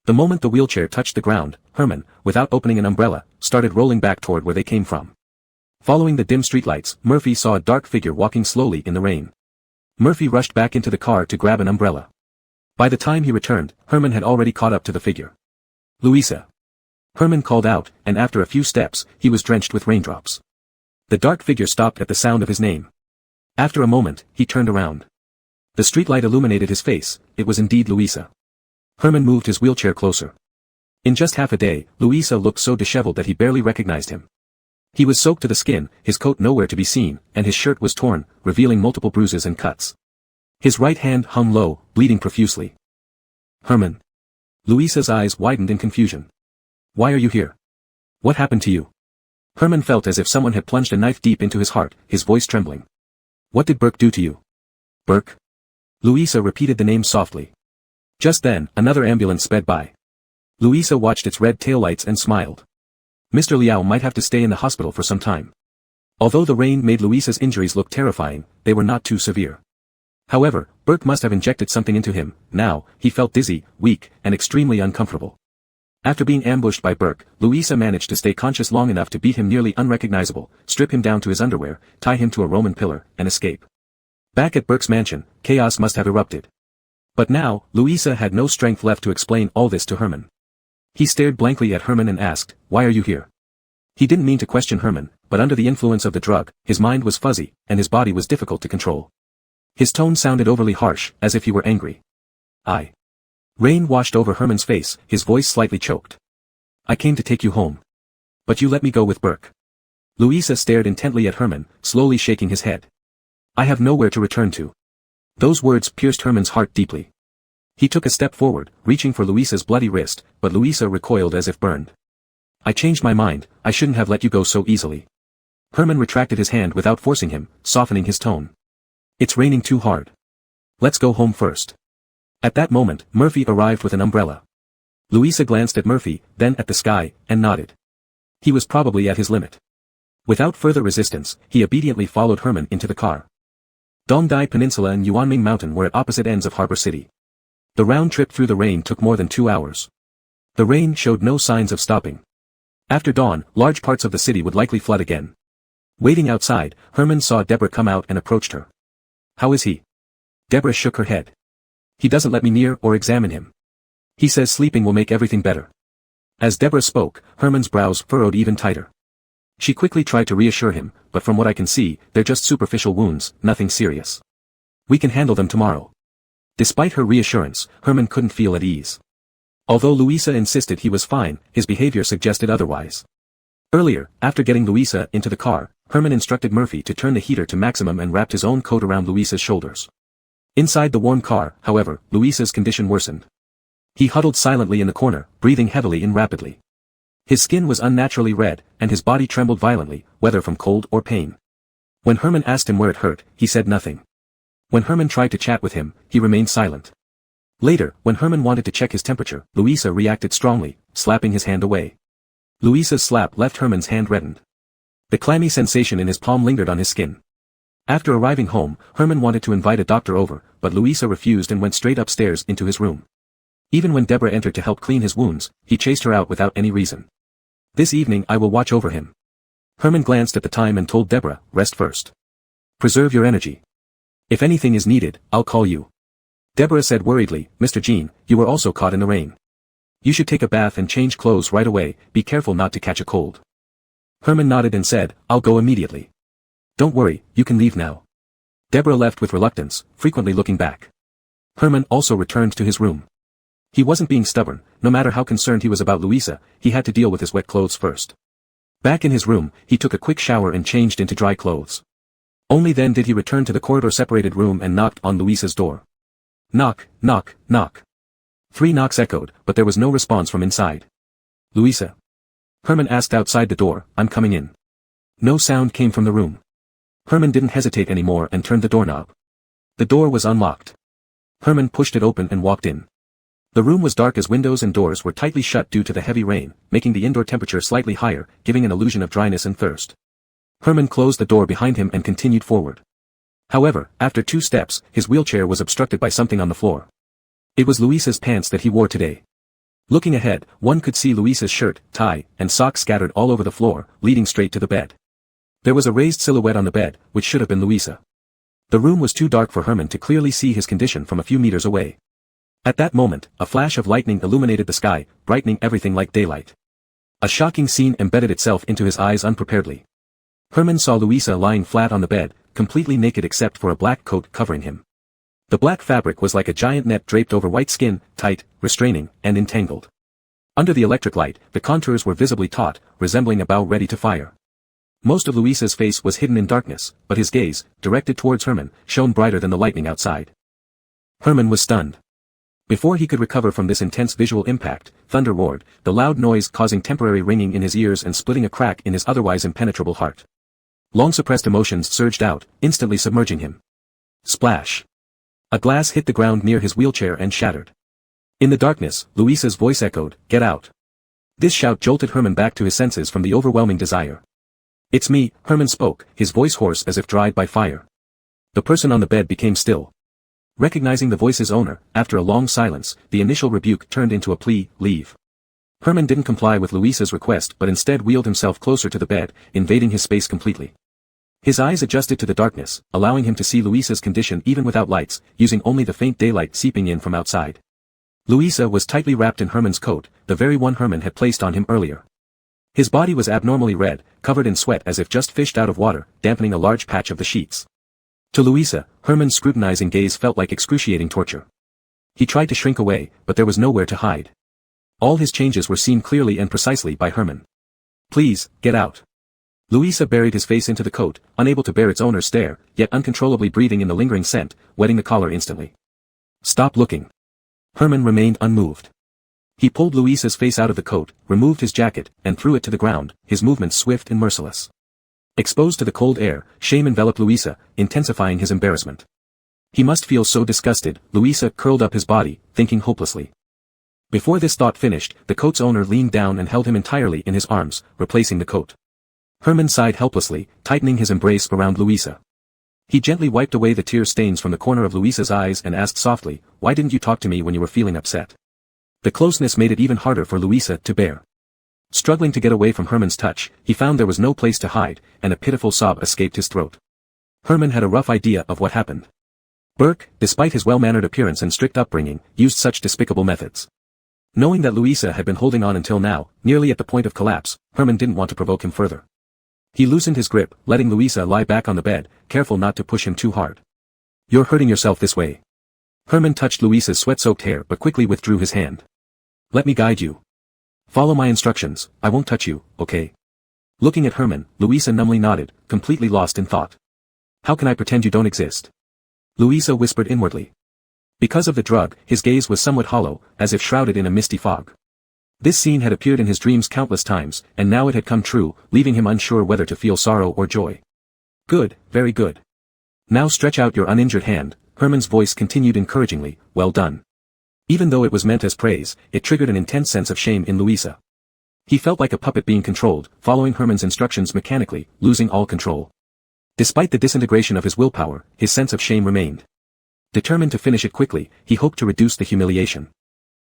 The moment the wheelchair touched the ground, Herman, without opening an umbrella, started rolling back toward where they came from. Following the dim streetlights, Murphy saw a dark figure walking slowly in the rain. Murphy rushed back into the car to grab an umbrella. By the time he returned, Herman had already caught up to the figure. "Louisa." Herman called out, and after a few steps, he was drenched with raindrops. The dark figure stopped at the sound of his name. After a moment, he turned around. The streetlight illuminated his face. It was indeed Louisa. Herman moved his wheelchair closer. In just half a day, Louisa looked so disheveled that he barely recognized him. He was soaked to the skin, his coat nowhere to be seen, and his shirt was torn, revealing multiple bruises and cuts. His right hand hung low, bleeding profusely. "Herman." Louisa's eyes widened in confusion. "Why are you here? What happened to you?" Herman felt as if someone had plunged a knife deep into his heart, his voice trembling. "What did Burke do to you?" "Burke?" Louisa repeated the name softly. Just then, another ambulance sped by. Louisa watched its red taillights and smiled. Mr. Liao might have to stay in the hospital for some time. Although the rain made Louisa's injuries look terrifying, they were not too severe. However, Burke must have injected something into him. Now, he felt dizzy, weak, and extremely uncomfortable. After being ambushed by Burke, Louisa managed to stay conscious long enough to beat him nearly unrecognizable, strip him down to his underwear, tie him to a Roman pillar, and escape. Back at Burke's mansion, chaos must have erupted. But now, Louisa had no strength left to explain all this to Herman. He stared blankly at Herman and asked, "Why are you here?" He didn't mean to question Herman, but under the influence of the drug, his mind was fuzzy, and his body was difficult to control. His tone sounded overly harsh, as if he were angry. Rain washed over Herman's face, his voice slightly choked. "I came to take you home. But you let me go with Burke." Louisa stared intently at Herman, slowly shaking his head. "I have nowhere to return to." Those words pierced Herman's heart deeply. He took a step forward, reaching for Louisa's bloody wrist, but Louisa recoiled as if burned. "I changed my mind, I shouldn't have let you go so easily." Herman retracted his hand without forcing him, softening his tone. "It's raining too hard. Let's go home first." At that moment, Murphy arrived with an umbrella. Louisa glanced at Murphy, then at the sky, and nodded. He was probably at his limit. Without further resistance, he obediently followed Herman into the car. Dongdai Peninsula and Yuanming Mountain were at opposite ends of Harbor City. The round trip through the rain took more than 2 hours. The rain showed no signs of stopping. After dawn, large parts of the city would likely flood again. Waiting outside, Herman saw Deborah come out and approached her. "How is he?" Deborah shook her head. "He doesn't let me near or examine him. He says sleeping will make everything better." As Deborah spoke, Herman's brows furrowed even tighter. She quickly tried to reassure him, "But from what I can see, they're just superficial wounds, nothing serious. We can handle them tomorrow." Despite her reassurance, Herman couldn't feel at ease. Although Louisa insisted he was fine, his behavior suggested otherwise. Earlier, after getting Louisa into the car, Herman instructed Murphy to turn the heater to maximum and wrapped his own coat around Louisa's shoulders. Inside the warm car, however, Louisa's condition worsened. He huddled silently in the corner, breathing heavily and rapidly. His skin was unnaturally red, and his body trembled violently, whether from cold or pain. When Herman asked him where it hurt, he said nothing. When Herman tried to chat with him, he remained silent. Later, when Herman wanted to check his temperature, Louisa reacted strongly, slapping his hand away. Louisa's slap left Herman's hand reddened. The clammy sensation in his palm lingered on his skin. After arriving home, Herman wanted to invite a doctor over, but Louisa refused and went straight upstairs into his room. Even when Deborah entered to help clean his wounds, he chased her out without any reason. "This evening I will watch over him." Herman glanced at the time and told Deborah, "Rest first. Preserve your energy. If anything is needed, I'll call you. Deborah said worriedly, Mr. Jean, you were also caught in the rain. You should take a bath and change clothes right away, be careful not to catch a cold. Herman nodded and said, I'll go immediately. Don't worry, you can leave now. Deborah left with reluctance, frequently looking back. Herman also returned to his room. He wasn't being stubborn, no matter how concerned he was about Louisa, he had to deal with his wet clothes first. Back in his room, he took a quick shower and changed into dry clothes. Only then did he return to the corridor-separated room and knocked on Louisa's door. Knock, knock, knock. 3 knocks echoed, but there was no response from inside. Louisa? Herman asked outside the door, I'm coming in. No sound came from the room. Herman didn't hesitate anymore and turned the doorknob. The door was unlocked. Herman pushed it open and walked in. The room was dark as windows and doors were tightly shut due to the heavy rain, making the indoor temperature slightly higher, giving an illusion of dryness and thirst. Herman closed the door behind him and continued forward. However, after 2 steps, his wheelchair was obstructed by something on the floor. It was Louisa's pants that he wore today. Looking ahead, one could see Louisa's shirt, tie, and socks scattered all over the floor, leading straight to the bed. There was a raised silhouette on the bed, which should have been Louisa. The room was too dark for Herman to clearly see his condition from a few meters away. At that moment, a flash of lightning illuminated the sky, brightening everything like daylight. A shocking scene embedded itself into his eyes unpreparedly. Herman saw Louisa lying flat on the bed, completely naked except for a black coat covering him. The black fabric was like a giant net draped over white skin, tight, restraining, and entangled. Under the electric light, the contours were visibly taut, resembling a bow ready to fire. Most of Louisa's face was hidden in darkness, but his gaze, directed towards Herman, shone brighter than the lightning outside. Herman was stunned. Before he could recover from this intense visual impact, thunder roared, the loud noise causing temporary ringing in his ears and splitting a crack in his otherwise impenetrable heart. Long-suppressed emotions surged out, instantly submerging him. Splash! A glass hit the ground near his wheelchair and shattered. In the darkness, Louisa's voice echoed, "Get out!" This shout jolted Herman back to his senses from the overwhelming desire. "It's me," Herman spoke, his voice hoarse as if dried by fire. The person on the bed became still. Recognizing the voice's owner, after a long silence, the initial rebuke turned into a plea, "Leave." Herman didn't comply with Louisa's request but instead wheeled himself closer to the bed, invading his space completely. His eyes adjusted to the darkness, allowing him to see Louisa's condition even without lights, using only the faint daylight seeping in from outside. Louisa was tightly wrapped in Herman's coat, the very one Herman had placed on him earlier. His body was abnormally red, covered in sweat as if just fished out of water, dampening a large patch of the sheets. To Louisa, Herman's scrutinizing gaze felt like excruciating torture. He tried to shrink away, but there was nowhere to hide. All his changes were seen clearly and precisely by Herman. "Please, get out." Louisa buried his face into the coat, unable to bear its owner's stare, yet uncontrollably breathing in the lingering scent, wetting the collar instantly. "Stop looking." Herman remained unmoved. He pulled Louisa's face out of the coat, removed his jacket, and threw it to the ground, his movements swift and merciless. Exposed to the cold air, shame enveloped Louisa, intensifying his embarrassment. He must feel so disgusted, Louisa curled up his body, thinking hopelessly. Before this thought finished, the coat's owner leaned down and held him entirely in his arms, replacing the coat. Herman sighed helplessly, tightening his embrace around Louisa. He gently wiped away the tear stains from the corner of Louisa's eyes and asked softly, "Why didn't you talk to me when you were feeling upset?" The closeness made it even harder for Louisa to bear. Struggling to get away from Herman's touch, he found there was no place to hide, and a pitiful sob escaped his throat. Herman had a rough idea of what happened. Burke, despite his well-mannered appearance and strict upbringing, used such despicable methods. Knowing that Louisa had been holding on until now, nearly at the point of collapse, Herman didn't want to provoke him further. He loosened his grip, letting Louisa lie back on the bed, careful not to push him too hard. "You're hurting yourself this way." Herman touched Louisa's sweat-soaked hair but quickly withdrew his hand. "Let me guide you. Follow my instructions, I won't touch you, okay?" Looking at Herman, Louisa numbly nodded, completely lost in thought. "How can I pretend you don't exist?" Louisa whispered inwardly. Because of the drug, his gaze was somewhat hollow, as if shrouded in a misty fog. This scene had appeared in his dreams countless times, and now it had come true, leaving him unsure whether to feel sorrow or joy. "Good, very good. Now stretch out your uninjured hand," Herman's voice continued encouragingly, "well done." Even though it was meant as praise, it triggered an intense sense of shame in Louisa. He felt like a puppet being controlled, following Herman's instructions mechanically, losing all control. Despite the disintegration of his willpower, his sense of shame remained. Determined to finish it quickly, he hoped to reduce the humiliation.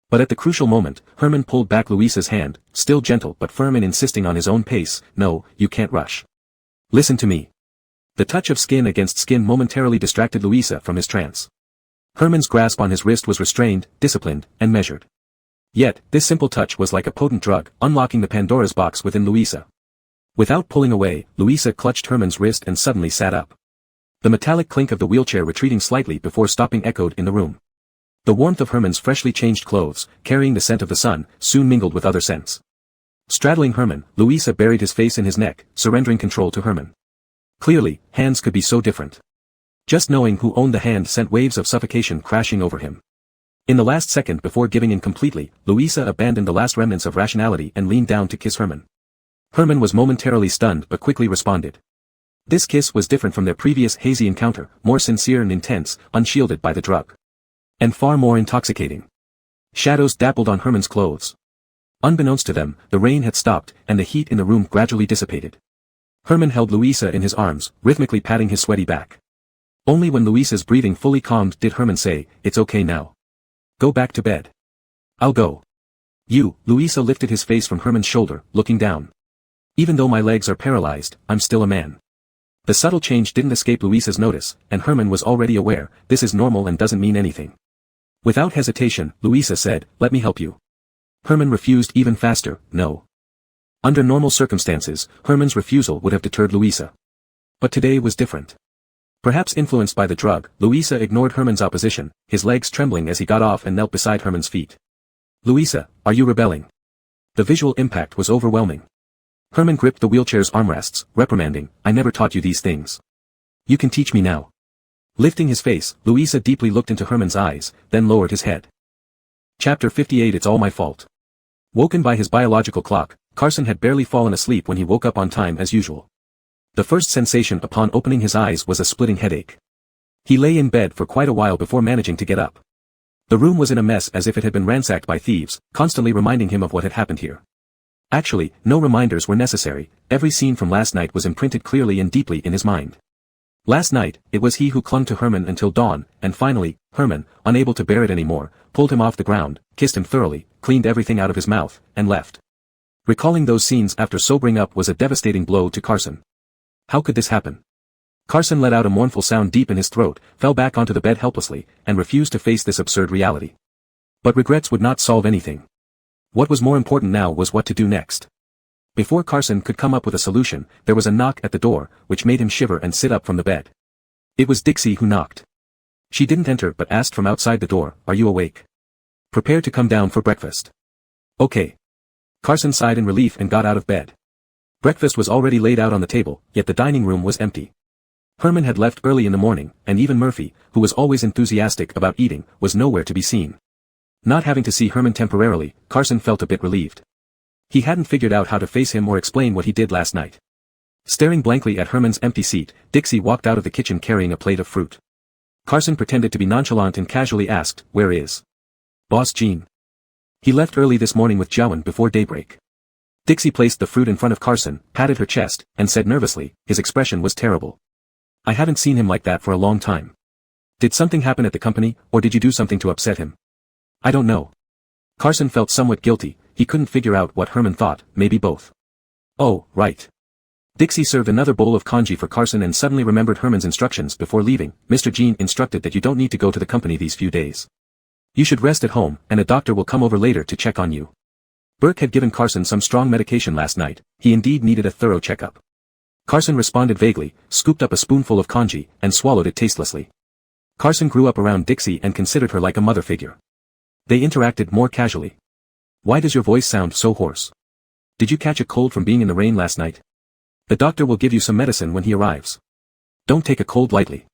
But at the crucial moment, Herman pulled back Louisa's hand, still gentle but firm in insisting on his own pace. "No, you can't rush. Listen to me. The touch of skin against skin momentarily distracted Louisa from his trance. Herman's grasp on his wrist was restrained, disciplined, and measured. Yet, this simple touch was like a potent drug, unlocking the Pandora's box within Louisa. Without pulling away, Louisa clutched Herman's wrist and suddenly sat up. The metallic clink of the wheelchair retreating slightly before stopping echoed in the room. The warmth of Herman's freshly changed clothes, carrying the scent of the sun, soon mingled with other scents. Straddling Herman, Louisa buried his face in his neck, surrendering control to Herman. Clearly, hands could be so different. Just knowing who owned the hand sent waves of suffocation crashing over him. In the last second before giving in completely, Louisa abandoned the last remnants of rationality and leaned down to kiss Herman. Herman was momentarily stunned but quickly responded. This kiss was different from their previous hazy encounter, more sincere and intense, unshielded by the drug. And far more intoxicating. Shadows dappled on Herman's clothes. Unbeknownst to them, the rain had stopped, and the heat in the room gradually dissipated. Herman held Louisa in his arms, rhythmically patting his sweaty back. Only when Louisa's breathing fully calmed did Herman say, "It's okay now. Go back to bed." "I'll go." Louisa lifted his face from Herman's shoulder, looking down. "Even though my legs are paralyzed, I'm still a man." The subtle change didn't escape Louisa's notice, and Herman was already aware, this is normal and doesn't mean anything. Without hesitation, Louisa said, "Let me help you." Herman refused even faster, "No." Under normal circumstances, Herman's refusal would have deterred Louisa. But today was different. Perhaps influenced by the drug, Louisa ignored Herman's opposition, his legs trembling as he got off and knelt beside Herman's feet. "Louisa, are you rebelling?" The visual impact was overwhelming. Herman gripped the wheelchair's armrests, reprimanding, "I never taught you these things. You can teach me now." Lifting his face, Louisa deeply looked into Herman's eyes, then lowered his head. Chapter 58 It's all my fault. Woken by his biological clock, Carson had barely fallen asleep when he woke up on time as usual. The first sensation upon opening his eyes was a splitting headache. He lay in bed for quite a while before managing to get up. The room was in a mess as if it had been ransacked by thieves, constantly reminding him of what had happened here. Actually, no reminders were necessary, every scene from last night was imprinted clearly and deeply in his mind. Last night, it was he who clung to Herman until dawn, and finally, Herman, unable to bear it anymore, pulled him off the ground, kissed him thoroughly, cleaned everything out of his mouth, and left. Recalling those scenes after sobering up was a devastating blow to Carson. How could this happen? Carson let out a mournful sound deep in his throat, fell back onto the bed helplessly, and refused to face this absurd reality. But regrets would not solve anything. What was more important now was what to do next. Before Carson could come up with a solution, there was a knock at the door, which made him shiver and sit up from the bed. It was Dixie who knocked. She didn't enter but asked from outside the door, "Are you awake? Prepare to come down for breakfast." "Okay." Carson sighed in relief and got out of bed. Breakfast was already laid out on the table, yet the dining room was empty. Herman had left early in the morning, and even Murphy, who was always enthusiastic about eating, was nowhere to be seen. Not having to see Herman temporarily, Carson felt a bit relieved. He hadn't figured out how to face him or explain what he did last night. Staring blankly at Herman's empty seat, Dixie walked out of the kitchen carrying a plate of fruit. Carson pretended to be nonchalant and casually asked, "Where is Boss Gene?" "He left early this morning with Jowan before daybreak." Dixie placed the fruit in front of Carson, patted her chest, and said nervously, his expression was terrible. "I haven't seen him like that for a long time. Did something happen at the company, or did you do something to upset him?" "I don't know." Carson felt somewhat guilty, he couldn't figure out what Herman thought, maybe both. "Oh, right." Dixie served another bowl of congee for Carson and suddenly remembered Herman's instructions before leaving. "Mr. Gene instructed that you don't need to go to the company these few days. You should rest at home, and a doctor will come over later to check on you." Burke had given Carson some strong medication last night, he indeed needed a thorough checkup. Carson responded vaguely, scooped up a spoonful of congee, and swallowed it tastelessly. Carson grew up around Dixie and considered her like a mother figure. They interacted more casually. "Why does your voice sound so hoarse? Did you catch a cold from being in the rain last night? The doctor will give you some medicine when he arrives. Don't take a cold lightly."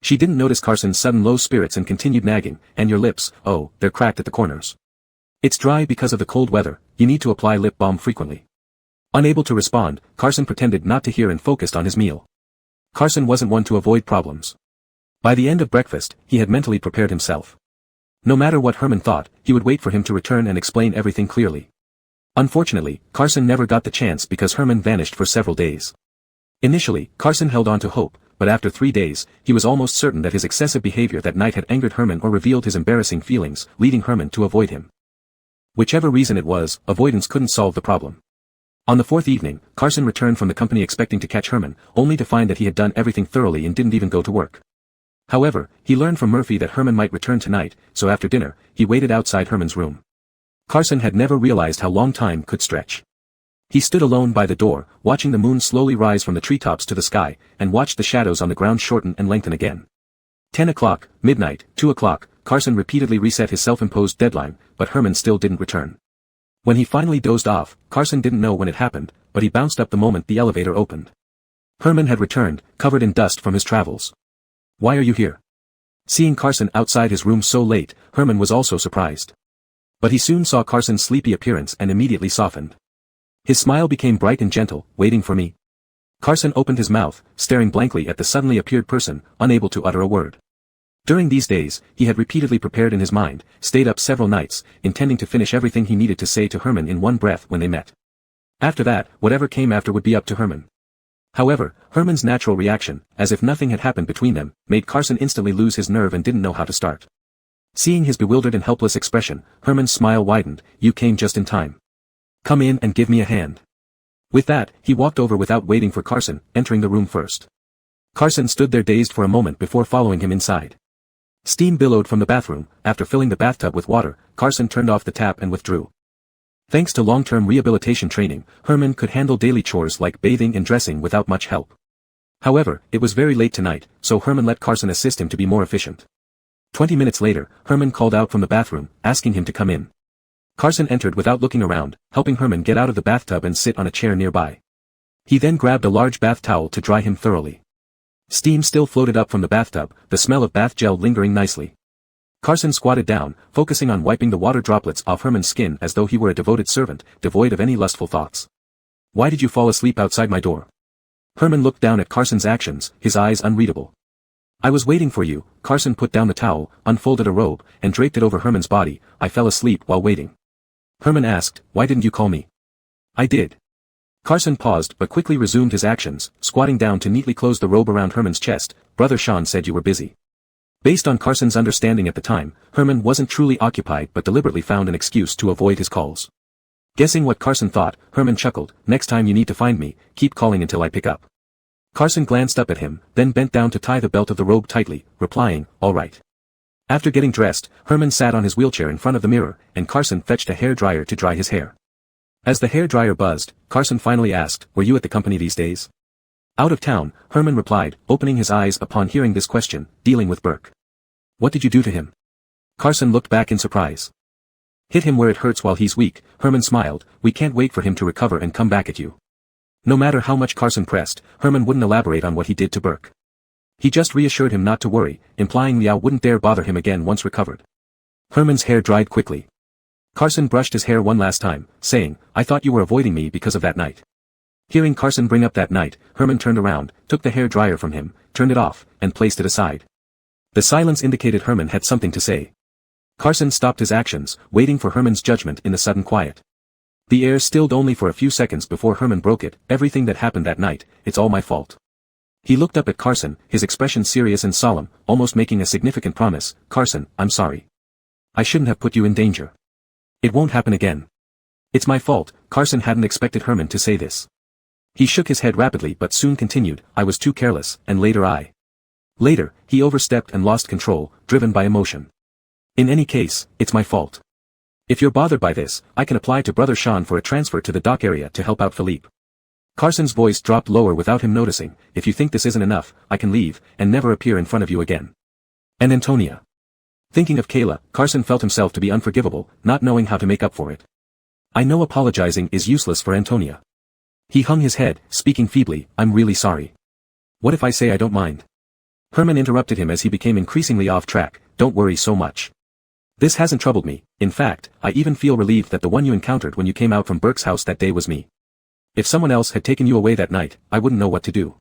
She didn't notice Carson's sudden low spirits and continued nagging, "And your lips, oh, they're cracked at the corners. It's dry because of the cold weather, you need to apply lip balm frequently." Unable to respond, Carson pretended not to hear and focused on his meal. Carson wasn't one to avoid problems. By the end of breakfast, he had mentally prepared himself. No matter what Herman thought, he would wait for him to return and explain everything clearly. Unfortunately, Carson never got the chance because Herman vanished for several days. Initially, Carson held on to hope, but after 3 days, he was almost certain that his excessive behavior that night had angered Herman or revealed his embarrassing feelings, leading Herman to avoid him. Whichever reason it was, avoidance couldn't solve the problem. On the fourth evening, Carson returned from the company expecting to catch Herman, only to find that he had done everything thoroughly and didn't even go to work. However, he learned from Murphy that Herman might return tonight, so after dinner, he waited outside Herman's room. Carson had never realized how long time could stretch. He stood alone by the door, watching the moon slowly rise from the treetops to the sky, and watched the shadows on the ground shorten and lengthen again. 10 o'clock, midnight, 2 o'clock, Carson repeatedly reset his self-imposed deadline, but Herman still didn't return. When he finally dozed off, Carson didn't know when it happened, but he bounced up the moment the elevator opened. Herman had returned, covered in dust from his travels. "Why are you here?" Seeing Carson outside his room so late, Herman was also surprised. But he soon saw Carson's sleepy appearance and immediately softened. His smile became bright and gentle. "Waiting for me?" Carson opened his mouth, staring blankly at the suddenly appeared person, unable to utter a word. During these days, he had repeatedly prepared in his mind, stayed up several nights, intending to finish everything he needed to say to Herman in one breath when they met. After that, whatever came after would be up to Herman. However, Herman's natural reaction, as if nothing had happened between them, made Carson instantly lose his nerve and didn't know how to start. Seeing his bewildered and helpless expression, Herman's smile widened. "You came just in time. Come in and give me a hand." With that, he walked over without waiting for Carson, entering the room first. Carson stood there dazed for a moment before following him inside. Steam billowed from the bathroom. After filling the bathtub with water, Carson turned off the tap and withdrew. Thanks to long-term rehabilitation training, Herman could handle daily chores like bathing and dressing without much help. However, it was very late tonight, so Herman let Carson assist him to be more efficient. 20 minutes later, Herman called out from the bathroom, asking him to come in. Carson entered without looking around, helping Herman get out of the bathtub and sit on a chair nearby. He then grabbed a large bath towel to dry him thoroughly. Steam still floated up from the bathtub, the smell of bath gel lingering nicely. Carson squatted down, focusing on wiping the water droplets off Herman's skin as though he were a devoted servant, devoid of any lustful thoughts. "Why did you fall asleep outside my door?" Herman looked down at Carson's actions, his eyes unreadable. "I was waiting for you." Carson put down the towel, unfolded a robe, and draped it over Herman's body. "I fell asleep while waiting." Herman asked, "Why didn't you call me?" "I did." Carson paused but quickly resumed his actions, squatting down to neatly close the robe around Herman's chest. "Brother Sean said you were busy." Based on Carson's understanding at the time, Herman wasn't truly occupied but deliberately found an excuse to avoid his calls. Guessing what Carson thought, Herman chuckled. "Next time you need to find me, keep calling until I pick up." Carson glanced up at him, then bent down to tie the belt of the robe tightly, replying, "All right." After getting dressed, Herman sat on his wheelchair in front of the mirror, and Carson fetched a hair dryer to dry his hair. As the hair dryer buzzed, Carson finally asked, "Were you at the company these days?" "Out of town," Herman replied, opening his eyes upon hearing this question. "Dealing with Burke." "What did you do to him?" Carson looked back in surprise. "Hit him where it hurts while he's weak," Herman smiled. "We can't wait for him to recover and come back at you." No matter how much Carson pressed, Herman wouldn't elaborate on what he did to Burke. He just reassured him not to worry, implying Liao wouldn't dare bother him again once recovered. Herman's hair dried quickly. Carson brushed his hair one last time, saying, "I thought you were avoiding me because of that night." Hearing Carson bring up that night, Herman turned around, took the hair dryer from him, turned it off, and placed it aside. The silence indicated Herman had something to say. Carson stopped his actions, waiting for Herman's judgment in the sudden quiet. The air stilled only for a few seconds before Herman broke it. "Everything that happened that night, it's all my fault." He looked up at Carson, his expression serious and solemn, almost making a significant promise. "Carson, I'm sorry. I shouldn't have put you in danger. It won't happen again. It's my fault." Carson hadn't expected Herman to say this. He shook his head rapidly but soon continued, "I was too careless, and later, he overstepped and lost control, driven by emotion. In any case, it's my fault. If you're bothered by this, I can apply to Brother Sean for a transfer to the dock area to help out Philippe." Carson's voice dropped lower without him noticing. "If you think this isn't enough, I can leave, and never appear in front of you again." And Antonia. Thinking of Kayla, Carson felt himself to be unforgivable, not knowing how to make up for it. "I know apologizing is useless for Antonia." He hung his head, speaking feebly. "I'm really sorry. What if I say I don't mind?" Herman interrupted him as he became increasingly off track. "Don't worry so much. This hasn't troubled me. In fact, I even feel relieved that the one you encountered when you came out from Burke's house that day was me. If someone else had taken you away that night, I wouldn't know what to do."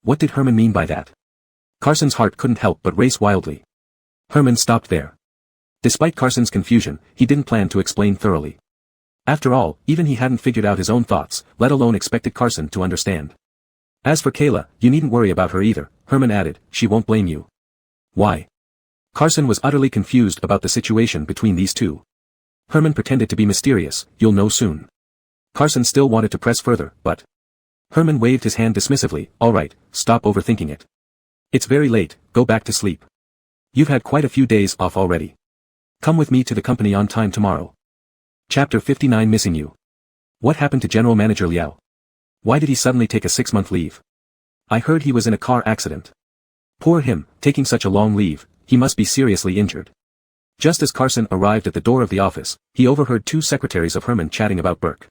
What did Herman mean by that? Carson's heart couldn't help but race wildly. Herman stopped there. Despite Carson's confusion, he didn't plan to explain thoroughly. After all, even he hadn't figured out his own thoughts, let alone expected Carson to understand. "As for Kayla, you needn't worry about her either," Herman added. "She won't blame you." "Why?" Carson was utterly confused about the situation between these two. Herman pretended to be mysterious. "You'll know soon." Carson still wanted to press further, but Herman waved his hand dismissively. All right, stop overthinking it. It's very late, go back to sleep. You've had quite a few days off already. Come with me to the company on time tomorrow. Chapter 59 Missing You. What happened to General Manager Liao? Why did he suddenly take a 6-month leave? I heard he was in a car accident. Poor him, taking such a long leave, he must be seriously injured. Just as Carson arrived at the door of the office, he overheard 2 secretaries of Herman chatting about Burke.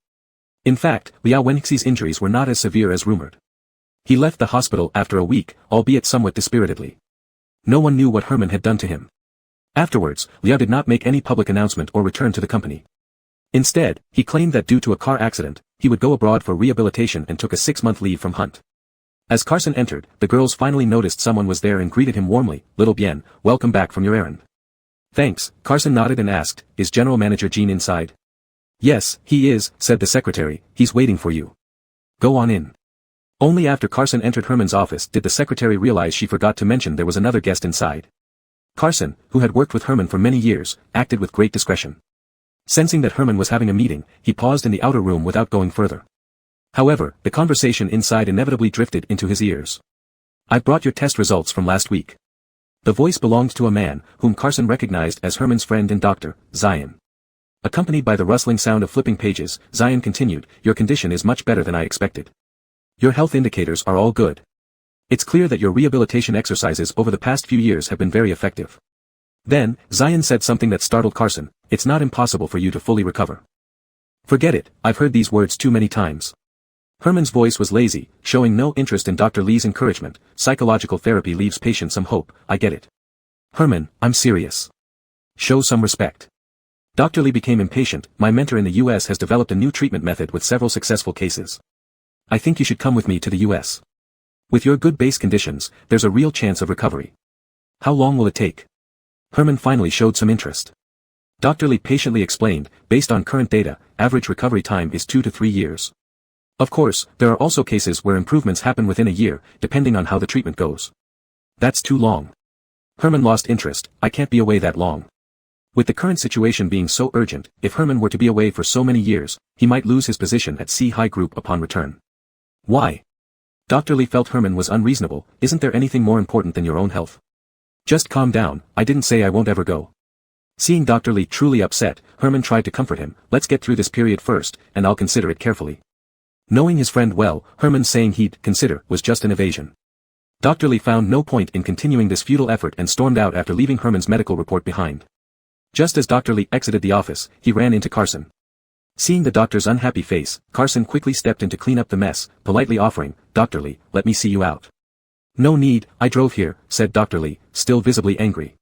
In fact, Liao Wenxi's injuries were not as severe as rumored. He left the hospital after a week, albeit somewhat dispiritedly. No one knew what Herman had done to him. Afterwards, Liao did not make any public announcement or return to the company. Instead, he claimed that due to a car accident, he would go abroad for rehabilitation and took a 6-month leave from Hunt. As Carson entered, the girls finally noticed someone was there and greeted him warmly. Little Bien, welcome back from your errand. Thanks, Carson nodded and asked, is General Manager Jean inside? Yes, he is, said the secretary, he's waiting for you. Go on in. Only after Carson entered Herman's office did the secretary realize she forgot to mention there was another guest inside. Carson, who had worked with Herman for many years, acted with great discretion. Sensing that Herman was having a meeting, he paused in the outer room without going further. However, the conversation inside inevitably drifted into his ears. I've brought your test results from last week. The voice belonged to a man, whom Carson recognized as Herman's friend and doctor, Zion. Accompanied by the rustling sound of flipping pages, Zion continued, your condition is much better than I expected. Your health indicators are all good. It's clear that your rehabilitation exercises over the past few years have been very effective. Then, Zion said something that startled Carson, it's not impossible for you to fully recover. Forget it, I've heard these words too many times. Herman's voice was lazy, showing no interest in Dr. Lee's encouragement. Psychological therapy leaves patients some hope, I get it. Herman, I'm serious. Show some respect. Dr. Lee became impatient, my mentor in the US has developed a new treatment method with several successful cases. I think you should come with me to the US. With your good base conditions, there's a real chance of recovery. How long will it take? Herman finally showed some interest. Dr. Lee patiently explained, based on current data, average recovery time is 2 to 3 years. Of course, there are also cases where improvements happen within a year, depending on how the treatment goes. That's too long. Herman lost interest, I can't be away that long. With the current situation being so urgent, if Herman were to be away for so many years, he might lose his position at C-High Group upon return. Why? Dr. Lee felt Herman was unreasonable, isn't there anything more important than your own health? Just calm down, I didn't say I won't ever go. Seeing Dr. Lee truly upset, Herman tried to comfort him, let's get through this period first, and I'll consider it carefully. Knowing his friend well, Herman saying he'd consider was just an evasion. Dr. Lee found no point in continuing this futile effort and stormed out after leaving Herman's medical report behind. Just as Dr. Lee exited the office, he ran into Carson. Seeing the doctor's unhappy face, Carson quickly stepped in to clean up the mess, politely offering, Dr. Lee, let me see you out. No need, I drove here, said Dr. Lee, still visibly angry.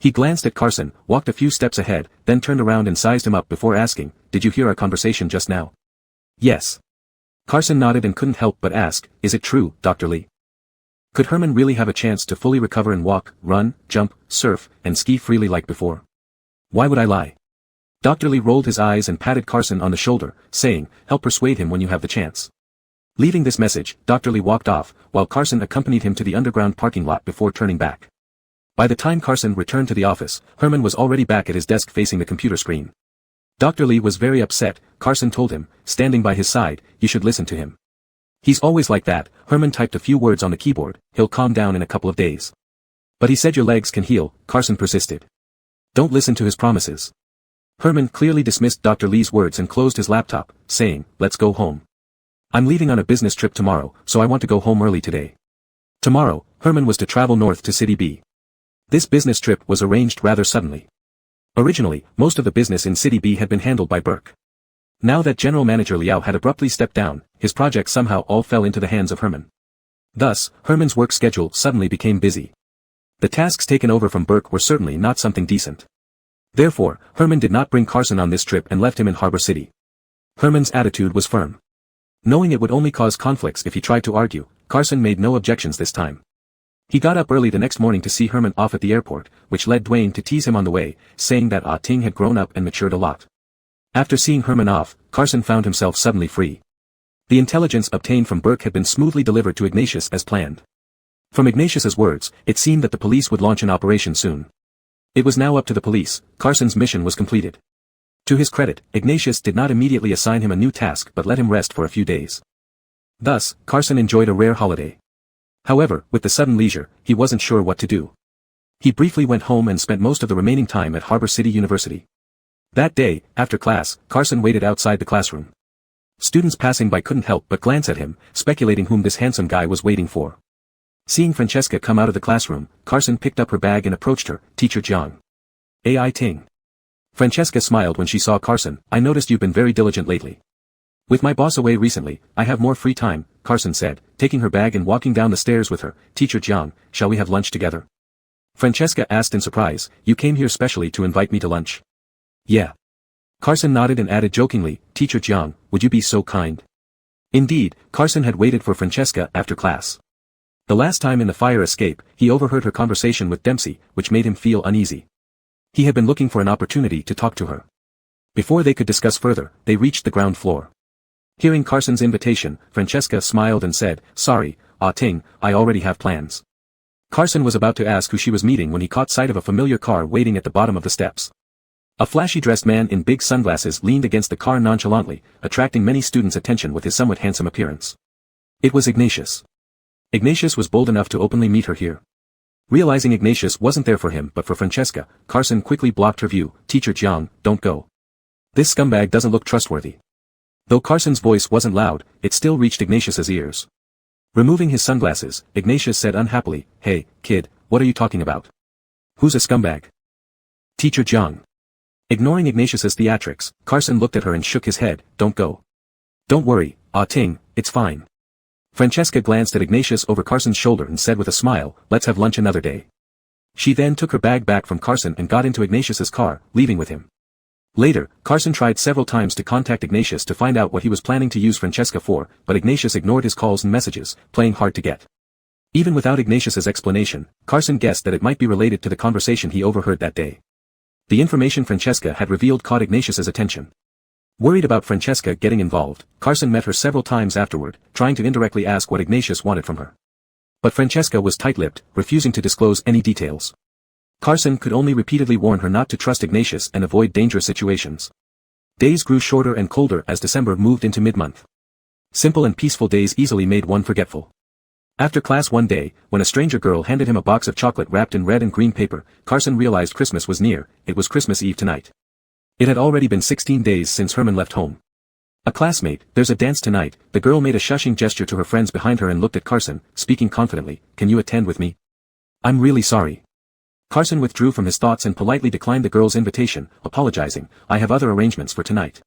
He glanced at Carson, walked a few steps ahead, then turned around and sized him up before asking, did you hear our conversation just now? Yes. Carson nodded and couldn't help but ask, is it true, Dr. Lee? Could Herman really have a chance to fully recover and walk, run, jump, surf, and ski freely like before? Why would I lie? Dr. Lee rolled his eyes and patted Carson on the shoulder, saying, help persuade him when you have the chance. Leaving this message, Dr. Lee walked off, while Carson accompanied him to the underground parking lot before turning back. By the time Carson returned to the office, Herman was already back at his desk facing the computer screen. Dr. Lee was very upset, Carson told him, standing by his side, you should listen to him. He's always like that, Herman typed a few words on the keyboard, he'll calm down in a couple of days. But he said your legs can heal, Carson persisted. Don't listen to his promises. Herman clearly dismissed Dr. Lee's words and closed his laptop, saying, let's go home. I'm leaving on a business trip tomorrow, so I want to go home early today. Tomorrow, Herman was to travel north to City B. This business trip was arranged rather suddenly. Originally, most of the business in City B had been handled by Burke. Now that General Manager Liao had abruptly stepped down, his projects somehow all fell into the hands of Herman. Thus, Herman's work schedule suddenly became busy. The tasks taken over from Burke were certainly not something decent. Therefore, Herman did not bring Carson on this trip and left him in Harbor City. Herman's attitude was firm. Knowing it would only cause conflicts if he tried to argue, Carson made no objections this time. He got up early the next morning to see Herman off at the airport, which led Dwayne to tease him on the way, saying that Ah Ting had grown up and matured a lot. After seeing Herman off, Carson found himself suddenly free. The intelligence obtained from Burke had been smoothly delivered to Ignatius as planned. From Ignatius's words, it seemed that the police would launch an operation soon. It was now up to the police, Carson's mission was completed. To his credit, Ignatius did not immediately assign him a new task but let him rest for a few days. Thus, Carson enjoyed a rare holiday. However, with the sudden leisure, he wasn't sure what to do. He briefly went home and spent most of the remaining time at Harbor City University. That day, after class, Carson waited outside the classroom. Students passing by couldn't help but glance at him, speculating whom this handsome guy was waiting for. Seeing Francesca come out of the classroom, Carson picked up her bag and approached her, Teacher Jiang. Ai Ting. Francesca smiled when she saw Carson. I noticed you've been very diligent lately. With my boss away recently, I have more free time, Carson said, taking her bag and walking down the stairs with her. Teacher Jiang, shall we have lunch together? Francesca asked in surprise, you came here specially to invite me to lunch? Yeah. Carson nodded and added jokingly, Teacher Jiang, would you be so kind? Indeed, Carson had waited for Francesca after class. The last time in the fire escape, he overheard her conversation with Dempsey, which made him feel uneasy. He had been looking for an opportunity to talk to her. Before they could discuss further, they reached the ground floor. Hearing Carson's invitation, Francesca smiled and said, sorry, Ting, I already have plans. Carson was about to ask who she was meeting when he caught sight of a familiar car waiting at the bottom of the steps. A flashy-dressed man in big sunglasses leaned against the car nonchalantly, attracting many students' attention with his somewhat handsome appearance. It was Ignatius. Ignatius was bold enough to openly meet her here. Realizing Ignatius wasn't there for him but for Francesca, Carson quickly blocked her view. Teacher Jiang, don't go. This scumbag doesn't look trustworthy. Though Carson's voice wasn't loud, it still reached Ignatius's ears. Removing his sunglasses, Ignatius said unhappily, hey, kid, what are you talking about? Who's a scumbag? Teacher Jiang. Ignoring Ignatius's theatrics, Carson looked at her and shook his head, don't go. Don't worry, Ting, it's fine. Francesca glanced at Ignatius over Carson's shoulder and said with a smile, let's have lunch another day. She then took her bag back from Carson and got into Ignatius's car, leaving with him. Later, Carson tried several times to contact Ignatius to find out what he was planning to use Francesca for, but Ignatius ignored his calls and messages, playing hard to get. Even without Ignatius's explanation, Carson guessed that it might be related to the conversation he overheard that day. The information Francesca had revealed caught Ignatius's attention. Worried about Francesca getting involved, Carson met her several times afterward, trying to indirectly ask what Ignatius wanted from her. But Francesca was tight-lipped, refusing to disclose any details. Carson could only repeatedly warn her not to trust Ignatius and avoid dangerous situations. Days grew shorter and colder as December moved into mid-month. Simple and peaceful days easily made one forgetful. After class one day, when a stranger girl handed him a box of chocolate wrapped in red and green paper, Carson realized Christmas was near. It was Christmas Eve tonight. It had already been 16 days since Herman left home. A classmate, there's a dance tonight. The girl made a shushing gesture to her friends behind her and looked at Carson, speaking confidently, can you attend with me? I'm really sorry. Carson withdrew from his thoughts and politely declined the girl's invitation, apologizing, I have other arrangements for tonight.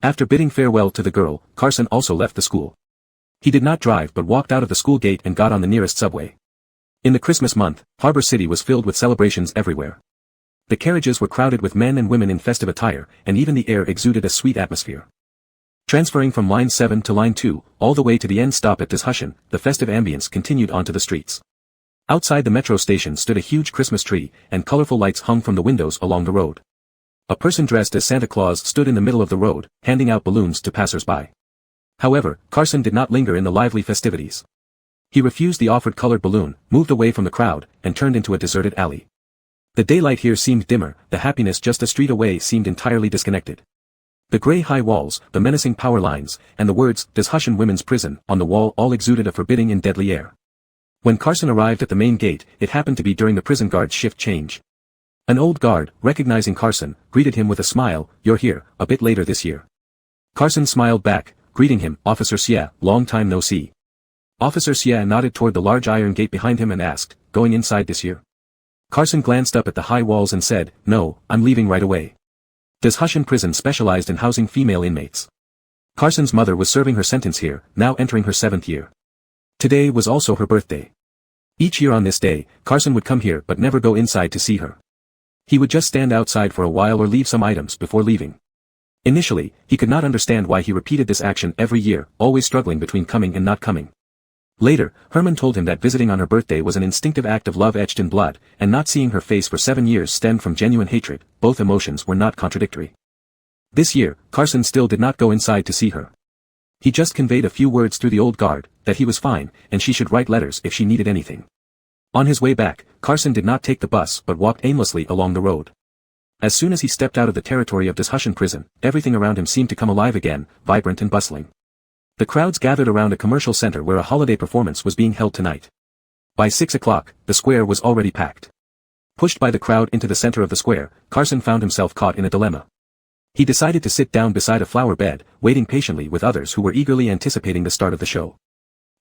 After bidding farewell to the girl, Carson also left the school. He did not drive but walked out of the school gate and got on the nearest subway. In the Christmas month, Harbor City was filled with celebrations everywhere. The carriages were crowded with men and women in festive attire, and even the air exuded a sweet atmosphere. Transferring from line 7 to line 2, all the way to the end stop at Dishushen, the festive ambience continued onto the streets. Outside the metro station stood a huge Christmas tree, and colorful lights hung from the windows along the road. A person dressed as Santa Claus stood in the middle of the road, handing out balloons to passers-by. However, Carson did not linger in the lively festivities. He refused the offered colored balloon, moved away from the crowd, and turned into a deserted alley. The daylight here seemed dimmer, the happiness just a street away seemed entirely disconnected. The gray high walls, the menacing power lines, and the words, Dishushen Women's Prison, on the wall all exuded a forbidding and deadly air. When Carson arrived at the main gate, it happened to be during the prison guard's shift change. An old guard, recognizing Carson, greeted him with a smile, you're here, a bit later this year. Carson smiled back, greeting him, Officer Xie, long time no see. Officer Xie nodded toward the large iron gate behind him and asked, going inside this year? Carson glanced up at the high walls and said, no, I'm leaving right away. Dishushen Prison specialized in housing female inmates. Carson's mother was serving her sentence here, now entering her 7th year. Today was also her birthday. Each year on this day, Carson would come here but never go inside to see her. He would just stand outside for a while or leave some items before leaving. Initially, he could not understand why he repeated this action every year, always struggling between coming and not coming. Later, Herman told him that visiting on her birthday was an instinctive act of love etched in blood, and not seeing her face for 7 years stemmed from genuine hatred. Both emotions were not contradictory. This year, Carson still did not go inside to see her. He just conveyed a few words through the old guard, that he was fine, and she should write letters if she needed anything. On his way back, Carson did not take the bus but walked aimlessly along the road. As soon as he stepped out of the territory of Dishushen prison, everything around him seemed to come alive again, vibrant and bustling. The crowds gathered around a commercial center where a holiday performance was being held tonight. By 6 o'clock, the square was already packed. Pushed by the crowd into the center of the square, Carson found himself caught in a dilemma. He decided to sit down beside a flower bed, waiting patiently with others who were eagerly anticipating the start of the show.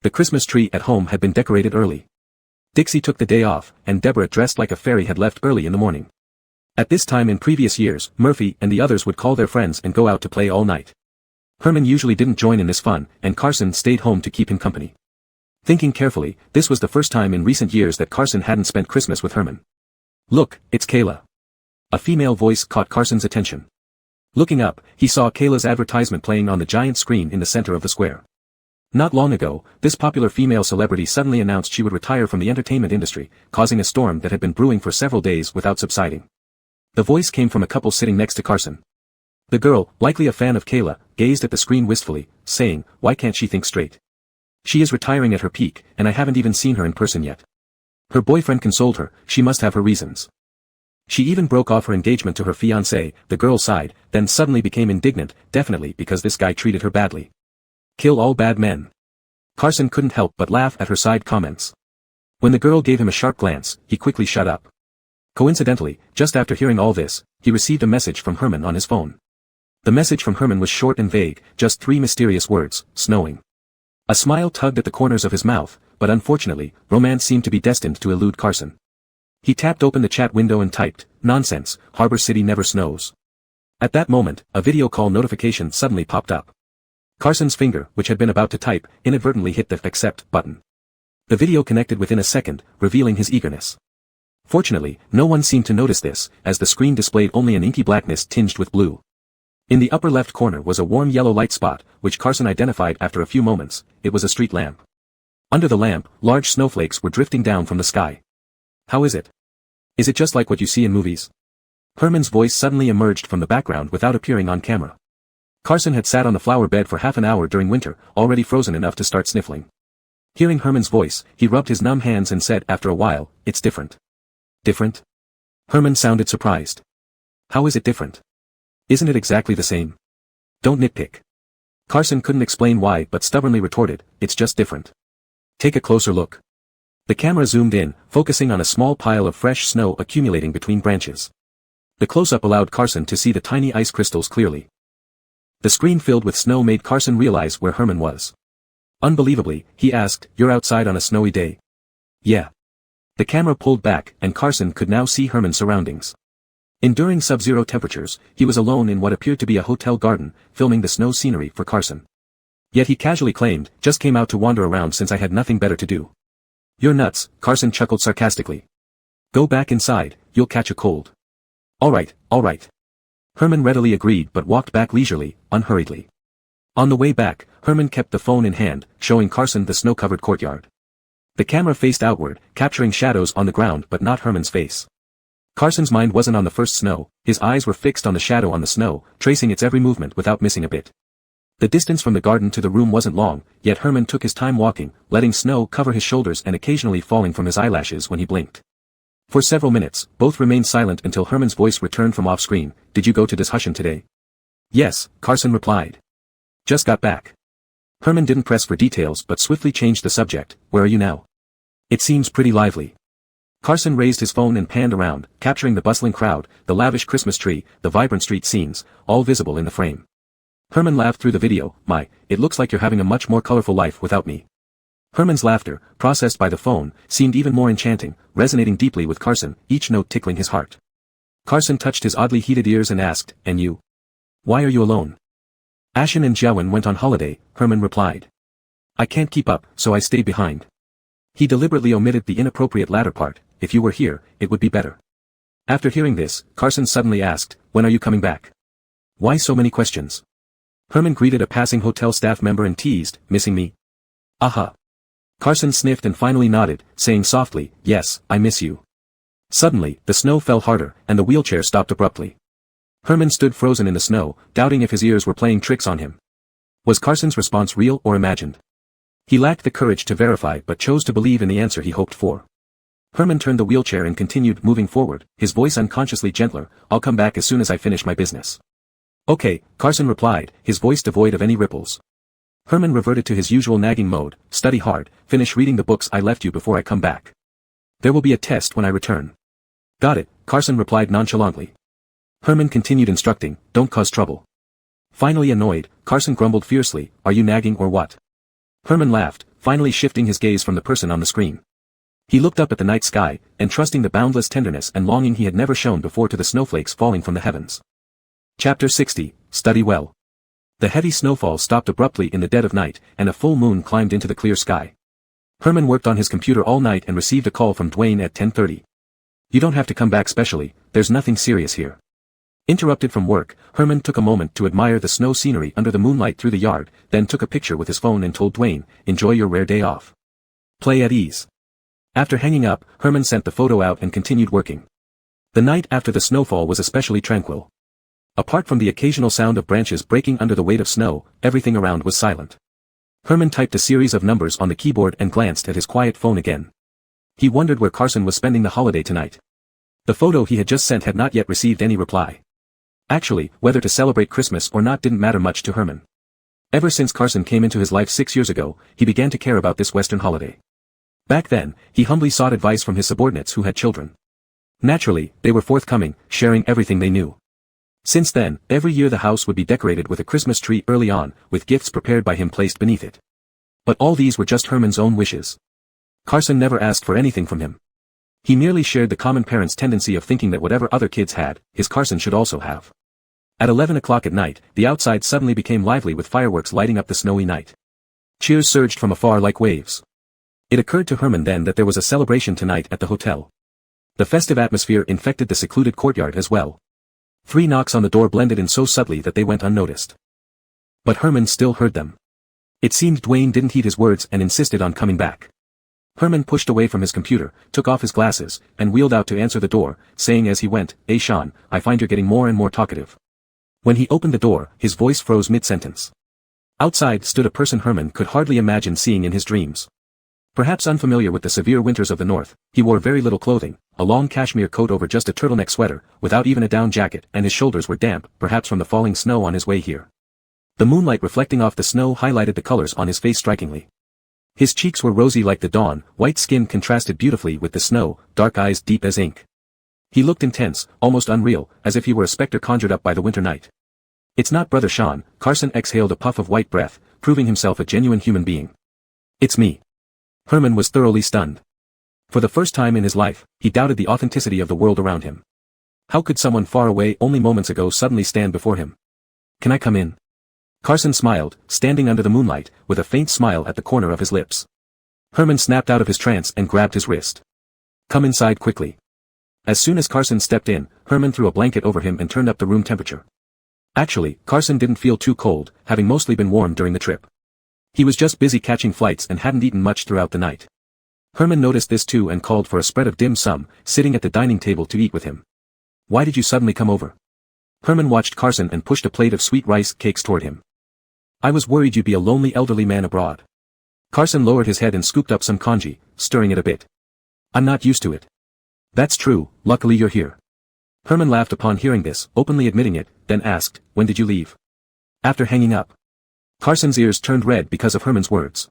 The Christmas tree at home had been decorated early. Dixie took the day off, and Deborah dressed like a fairy had left early in the morning. At this time in previous years, Murphy and the others would call their friends and go out to play all night. Herman usually didn't join in this fun, and Carson stayed home to keep him company. Thinking carefully, this was the first time in recent years that Carson hadn't spent Christmas with Herman. "Look, it's Kayla." A female voice caught Carson's attention. Looking up, he saw Kayla's advertisement playing on the giant screen in the center of the square. Not long ago, this popular female celebrity suddenly announced she would retire from the entertainment industry, causing a storm that had been brewing for several days without subsiding. The voice came from a couple sitting next to Carson. The girl, likely a fan of Kayla, gazed at the screen wistfully, saying, "Why can't she think straight? She is retiring at her peak, and I haven't even seen her in person yet." Her boyfriend consoled her, she must have her reasons. She even broke off her engagement to her fiancé, the girl sighed, then suddenly became indignant, definitely because this guy treated her badly. Kill all bad men. Carson couldn't help but laugh at her side comments. When the girl gave him a sharp glance, he quickly shut up. Coincidentally, just after hearing all this, he received a message from Herman on his phone. The message from Herman was short and vague, just 3 mysterious words: snowing. A smile tugged at the corners of his mouth, but unfortunately, romance seemed to be destined to elude Carson. He tapped open the chat window and typed, "Nonsense, Harbor City never snows." At that moment, a video call notification suddenly popped up. Carson's finger, which had been about to type, inadvertently hit the accept button. The video connected within a second, revealing his eagerness. Fortunately, no one seemed to notice this, as the screen displayed only an inky blackness tinged with blue. In the upper left corner was a warm yellow light spot, which Carson identified after a few moments. It was a street lamp. Under the lamp, large snowflakes were drifting down from the sky. "How is it? Is it just like what you see in movies?" Herman's voice suddenly emerged from the background without appearing on camera. Carson had sat on the flower bed for half an hour during winter, already frozen enough to start sniffling. Hearing Herman's voice, he rubbed his numb hands and said after a while, "It's different." "Different?" Herman sounded surprised. "How is it different? Isn't it exactly the same?" "Don't nitpick." Carson couldn't explain why but stubbornly retorted, "It's just different. Take a closer look." The camera zoomed in, focusing on a small pile of fresh snow accumulating between branches. The close-up allowed Carson to see the tiny ice crystals clearly. The screen filled with snow made Carson realize where Herman was. Unbelievably, he asked, "You're outside on a snowy day?" "Yeah." The camera pulled back, and Carson could now see Herman's surroundings. Enduring sub-zero temperatures, he was alone in what appeared to be a hotel garden, filming the snow scenery for Carson. Yet he casually claimed, "Just came out to wander around since I had nothing better to do." "You're nuts," Carson chuckled sarcastically. "Go back inside, you'll catch a cold." All right. Herman readily agreed but walked back leisurely, unhurriedly. On the way back, Herman kept the phone in hand, showing Carson the snow-covered courtyard. The camera faced outward, capturing shadows on the ground but not Herman's face. Carson's mind wasn't on the first snow, his eyes were fixed on the shadow on the snow, tracing its every movement without missing a bit. The distance from the garden to the room wasn't long, yet Herman took his time walking, letting snow cover his shoulders and occasionally falling from his eyelashes when he blinked. For several minutes, both remained silent until Herman's voice returned from off-screen. "Did you go to Dishushen today?" "Yes," Carson replied. "Just got back." Herman didn't press for details but swiftly changed the subject. "Where are you now? It seems pretty lively." Carson raised his phone and panned around, capturing the bustling crowd, the lavish Christmas tree, the vibrant street scenes, all visible in the frame. Herman laughed through the video. It looks like you're having a much more colorful life without me." Herman's laughter, processed by the phone, seemed even more enchanting, resonating deeply with Carson, each note tickling his heart. Carson touched his oddly heated ears and asked, "And you? Why are you alone?" "Ashen and Jiawen went on holiday," Herman replied. "I can't keep up, so I stayed behind." He deliberately omitted the inappropriate latter part. "If you were here, it would be better." After hearing this, Carson suddenly asked, "When are you coming back?" "Why so many questions?" Herman greeted a passing hotel staff member and teased, "Missing me?" "Aha." Carson sniffed and finally nodded, saying softly, "Yes, I miss you." Suddenly, the snow fell harder, and the wheelchair stopped abruptly. Herman stood frozen in the snow, doubting if his ears were playing tricks on him. Was Carson's response real or imagined? He lacked the courage to verify but chose to believe in the answer he hoped for. Herman turned the wheelchair and continued moving forward, his voice unconsciously gentler. I'll come back as soon as I finish my business. Okay, Carson replied, his voice devoid of any ripples. Herman reverted to his usual nagging mode. Study hard, finish reading the books I left you before I come back. There will be a test when I return. Got it, Carson replied nonchalantly. Herman continued instructing, don't cause trouble. Finally annoyed, Carson grumbled fiercely, are you nagging or what? Herman laughed, finally shifting his gaze from the person on the screen. He looked up at the night sky, entrusting the boundless tenderness and longing he had never shown before to the snowflakes falling from the heavens. Chapter 60, Study Well. The heavy snowfall stopped abruptly in the dead of night, and a full moon climbed into the clear sky. Herman worked on his computer all night and received a call from Dwayne at 10:30. You don't have to come back specially, there's nothing serious here. Interrupted from work, Herman took a moment to admire the snow scenery under the moonlight through the yard, then took a picture with his phone and told Dwayne, enjoy your rare day off. Play at ease. After hanging up, Herman sent the photo out and continued working. The night after the snowfall was especially tranquil. Apart from the occasional sound of branches breaking under the weight of snow, everything around was silent. Herman typed a series of numbers on the keyboard and glanced at his quiet phone again. He wondered where Carson was spending the holiday tonight. The photo he had just sent had not yet received any reply. Actually, whether to celebrate Christmas or not didn't matter much to Herman. Ever since Carson came into his life 6 years ago, he began to care about this Western holiday. Back then, he humbly sought advice from his subordinates who had children. Naturally, they were forthcoming, sharing everything they knew. Since then, every year the house would be decorated with a Christmas tree early on, with gifts prepared by him placed beneath it. But all these were just Herman's own wishes. Carson never asked for anything from him. He merely shared the common parent's tendency of thinking that whatever other kids had, his Carson should also have. At 11 o'clock at night, the outside suddenly became lively with fireworks lighting up the snowy night. Cheers surged from afar like waves. It occurred to Herman then that there was a celebration tonight at the hotel. The festive atmosphere infected the secluded courtyard as well. 3 knocks on the door blended in so subtly that they went unnoticed. But Herman still heard them. It seemed Dwayne didn't heed his words and insisted on coming back. Herman pushed away from his computer, took off his glasses, and wheeled out to answer the door, saying as he went, "Hey Sean, I find you're getting more and more talkative." When he opened the door, his voice froze mid-sentence. Outside stood a person Herman could hardly imagine seeing in his dreams. Perhaps unfamiliar with the severe winters of the north, he wore very little clothing, a long cashmere coat over just a turtleneck sweater, without even a down jacket, and his shoulders were damp, perhaps from the falling snow on his way here. The moonlight reflecting off the snow highlighted the colors on his face strikingly. His cheeks were rosy like the dawn, white skin contrasted beautifully with the snow, dark eyes deep as ink. He looked intense, almost unreal, as if he were a specter conjured up by the winter night. "It's not Brother Sean," Carson exhaled a puff of white breath, proving himself a genuine human being. "It's me." Herman was thoroughly stunned. For the first time in his life, he doubted the authenticity of the world around him. How could someone far away only moments ago suddenly stand before him? "Can I come in?" Carson smiled, standing under the moonlight, with a faint smile at the corner of his lips. Herman snapped out of his trance and grabbed his wrist. "Come inside quickly." As soon as Carson stepped in, Herman threw a blanket over him and turned up the room temperature. Actually, Carson didn't feel too cold, having mostly been warm during the trip. He was just busy catching flights and hadn't eaten much throughout the night. Herman noticed this too and called for a spread of dim sum, sitting at the dining table to eat with him. "Why did you suddenly come over?" Herman watched Carson and pushed a plate of sweet rice cakes toward him. "I was worried you'd be a lonely elderly man abroad." Carson lowered his head and scooped up some congee, stirring it a bit. "I'm not used to it." "That's true, luckily you're here." Herman laughed upon hearing this, openly admitting it, then asked, "When did you leave?" "After hanging up." Carson's ears turned red because of Herman's words.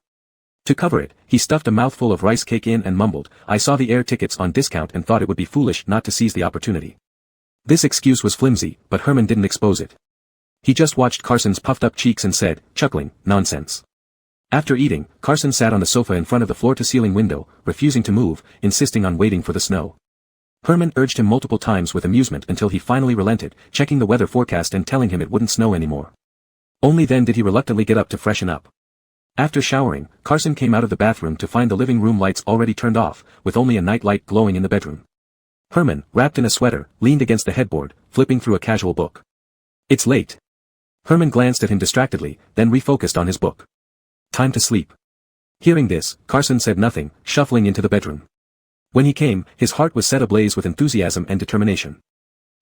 To cover it, he stuffed a mouthful of rice cake in and mumbled, "I saw the air tickets on discount and thought it would be foolish not to seize the opportunity." This excuse was flimsy, but Herman didn't expose it. He just watched Carson's puffed-up cheeks and said, chuckling, "Nonsense." After eating, Carson sat on the sofa in front of the floor-to-ceiling window, refusing to move, insisting on waiting for the snow. Herman urged him multiple times with amusement until he finally relented, checking the weather forecast and telling him it wouldn't snow anymore. Only then did he reluctantly get up to freshen up. After showering, Carson came out of the bathroom to find the living room lights already turned off, with only a night light glowing in the bedroom. Herman, wrapped in a sweater, leaned against the headboard, flipping through a casual book. "It's late." Herman glanced at him distractedly, then refocused on his book. "Time to sleep." Hearing this, Carson said nothing, shuffling into the bedroom. When he came, his heart was set ablaze with enthusiasm and determination.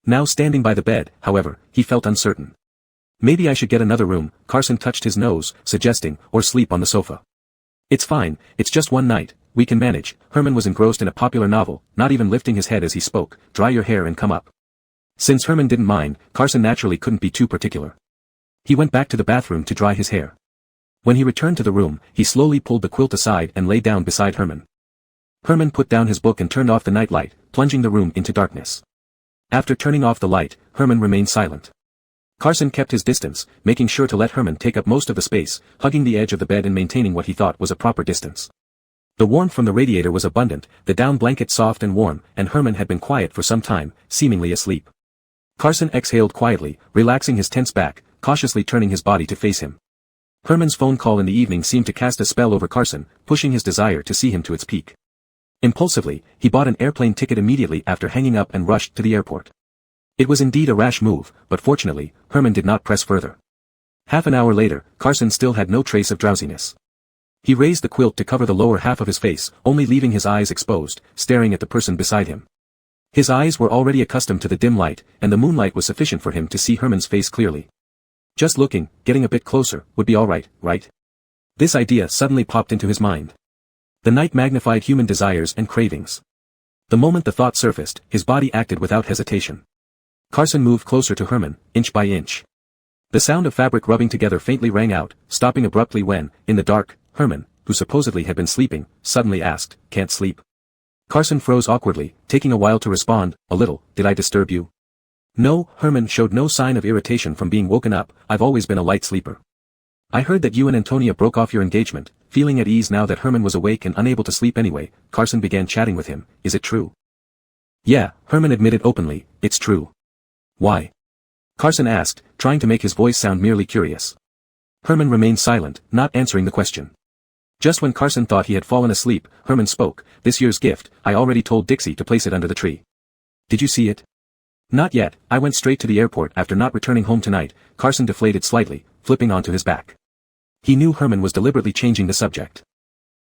Now standing by the bed, however, he felt uncertain. "Maybe I should get another room," Carson touched his nose, suggesting, "or sleep on the sofa." "It's fine, it's just one night, we can manage." Herman was engrossed in a popular novel, not even lifting his head as he spoke. "Dry your hair and come up." Since Herman didn't mind, Carson naturally couldn't be too particular. He went back to the bathroom to dry his hair. When he returned to the room, he slowly pulled the quilt aside and lay down beside Herman. Herman put down his book and turned off the night light, plunging the room into darkness. After turning off the light, Herman remained silent. Carson kept his distance, making sure to let Herman take up most of the space, hugging the edge of the bed and maintaining what he thought was a proper distance. The warmth from the radiator was abundant, the down blanket soft and warm, and Herman had been quiet for some time, seemingly asleep. Carson exhaled quietly, relaxing his tense back, cautiously turning his body to face him. Herman's phone call in the evening seemed to cast a spell over Carson, pushing his desire to see him to its peak. Impulsively, he bought an airplane ticket immediately after hanging up and rushed to the airport. It was indeed a rash move, but fortunately, Herman did not press further. Half an hour later, Carson still had no trace of drowsiness. He raised the quilt to cover the lower half of his face, only leaving his eyes exposed, staring at the person beside him. His eyes were already accustomed to the dim light, and the moonlight was sufficient for him to see Herman's face clearly. Just looking, getting a bit closer, would be alright, right? This idea suddenly popped into his mind. The night magnified human desires and cravings. The moment the thought surfaced, his body acted without hesitation. Carson moved closer to Herman, inch by inch. The sound of fabric rubbing together faintly rang out, stopping abruptly when, in the dark, Herman, who supposedly had been sleeping, suddenly asked, "Can't sleep?" Carson froze awkwardly, taking a while to respond, "A little. Did I disturb you?" "No." Herman showed no sign of irritation from being woken up. "I've always been a light sleeper." "I heard that you and Antonia broke off your engagement." Feeling at ease now that Herman was awake and unable to sleep anyway, Carson began chatting with him. "Is it true?" "Yeah," Herman admitted openly, "it's true." "Why?" Carson asked, trying to make his voice sound merely curious. Herman remained silent, not answering the question. Just when Carson thought he had fallen asleep, Herman spoke. "This year's gift, I already told Dixie to place it under the tree. Did you see it?" "Not yet. I went straight to the airport after not returning home tonight." Carson deflated slightly, flipping onto his back. He knew Herman was deliberately changing the subject.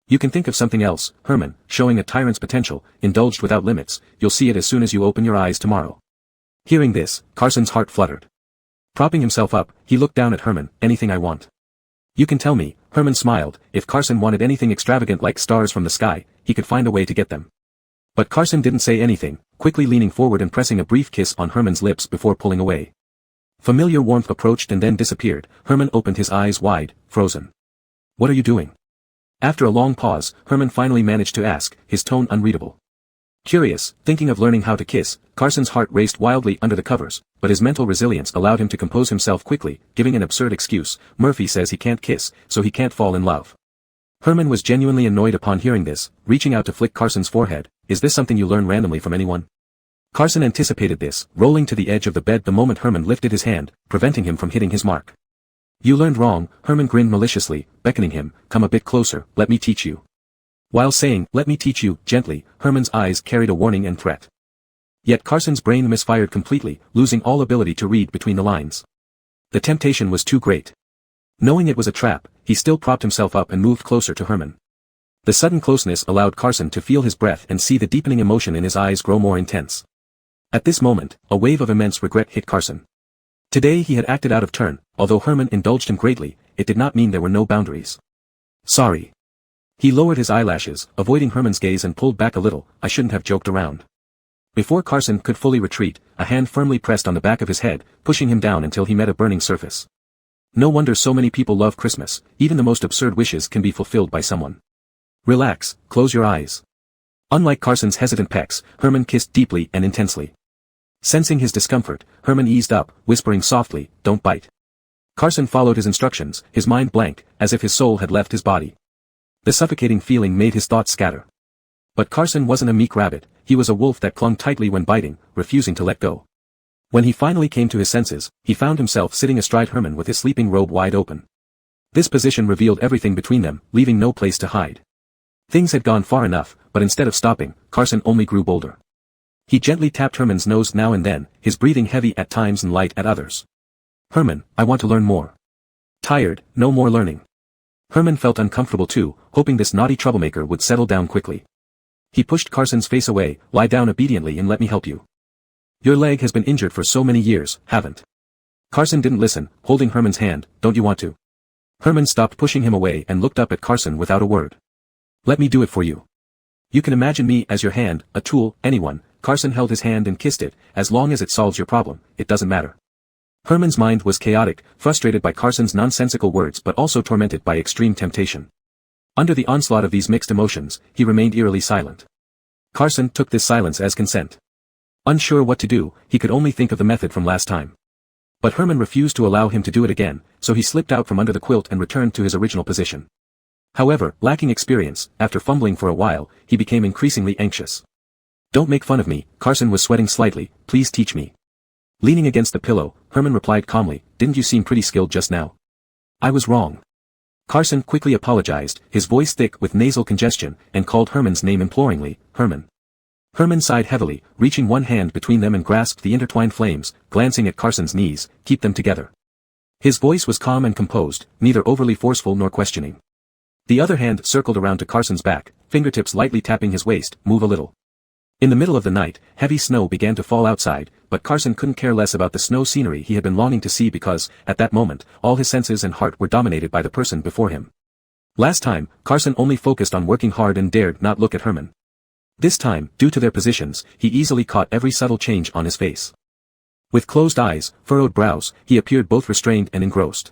"You can think of something else." Herman, showing a tyrant's potential, indulged without limits. "You'll see it as soon as you open your eyes tomorrow." Hearing this, Carson's heart fluttered. Propping himself up, he looked down at Herman. "Anything I want?" "You can tell me." Herman smiled. If Carson wanted anything extravagant like stars from the sky, he could find a way to get them. But Carson didn't say anything, quickly leaning forward and pressing a brief kiss on Herman's lips before pulling away. Familiar warmth approached and then disappeared. Herman opened his eyes wide, frozen. "What are you doing?" After a long pause, Herman finally managed to ask, his tone unreadable. Curious, thinking of learning how to kiss. Carson's heart raced wildly under the covers, but his mental resilience allowed him to compose himself quickly, giving an absurd excuse. "Murphy says he can't kiss, so he can't fall in love." Herman was genuinely annoyed upon hearing this, reaching out to flick Carson's forehead. "Is this something you learn randomly from anyone?" Carson anticipated this, rolling to the edge of the bed the moment Herman lifted his hand, preventing him from hitting his mark. "You learned wrong." Herman grinned maliciously, beckoning him. "Come a bit closer, let me teach you." While saying, "Let me teach you," gently, Herman's eyes carried a warning and threat. Yet Carson's brain misfired completely, losing all ability to read between the lines. The temptation was too great. Knowing it was a trap, he still propped himself up and moved closer to Herman. The sudden closeness allowed Carson to feel his breath and see the deepening emotion in his eyes grow more intense. At this moment, a wave of immense regret hit Carson. Today he had acted out of turn. Although Herman indulged him greatly, it did not mean there were no boundaries. "Sorry." He lowered his eyelashes, avoiding Herman's gaze and pulled back a little. "I shouldn't have joked around." Before Carson could fully retreat, a hand firmly pressed on the back of his head, pushing him down until he met a burning surface. No wonder so many people love Christmas. Even the most absurd wishes can be fulfilled by someone. "Relax, close your eyes." Unlike Carson's hesitant pecks, Herman kissed deeply and intensely. Sensing his discomfort, Herman eased up, whispering softly, "Don't bite." Carson followed his instructions, his mind blank, as if his soul had left his body. The suffocating feeling made his thoughts scatter. But Carson wasn't a meek rabbit, he was a wolf that clung tightly when biting, refusing to let go. When he finally came to his senses, he found himself sitting astride Herman with his sleeping robe wide open. This position revealed everything between them, leaving no place to hide. Things had gone far enough, but instead of stopping, Carson only grew bolder. He gently tapped Herman's nose now and then, his breathing heavy at times and light at others. "Herman, I want to learn more." "Tired, no more learning." Herman felt uncomfortable too, hoping this naughty troublemaker would settle down quickly. He pushed Carson's face away. "Lie down obediently and let me help you. Your leg has been injured for so many years, haven't?" Carson didn't listen, holding Herman's hand. "Don't you want to?" Herman stopped pushing him away and looked up at Carson without a word. "Let me do it for you." You can imagine me as your hand, a tool, anyone. Carson held his hand and kissed it. As long as it solves your problem, it doesn't matter. Herman's mind was chaotic, frustrated by Carson's nonsensical words but also tormented by extreme temptation. Under the onslaught of these mixed emotions, he remained eerily silent. Carson took this silence as consent. Unsure what to do, he could only think of the method from last time. But Herman refused to allow him to do it again, so he slipped out from under the quilt and returned to his original position. However, lacking experience, after fumbling for a while, he became increasingly anxious. Don't make fun of me, Carson was sweating slightly, please teach me. Leaning against the pillow, Herman replied calmly, didn't you seem pretty skilled just now? I was wrong. Carson quickly apologized, his voice thick with nasal congestion, and called Herman's name imploringly, Herman. Herman sighed heavily, reaching one hand between them and grasped the intertwined flames, glancing at Carson's knees, keep them together. His voice was calm and composed, neither overly forceful nor questioning. The other hand circled around to Carson's back, fingertips lightly tapping his waist, move a little. In the middle of the night, heavy snow began to fall outside, but Carson couldn't care less about the snow scenery he had been longing to see because, at that moment, all his senses and heart were dominated by the person before him. Last time, Carson only focused on working hard and dared not look at Herman. This time, due to their positions, he easily caught every subtle change on his face. With closed eyes, furrowed brows, he appeared both restrained and engrossed.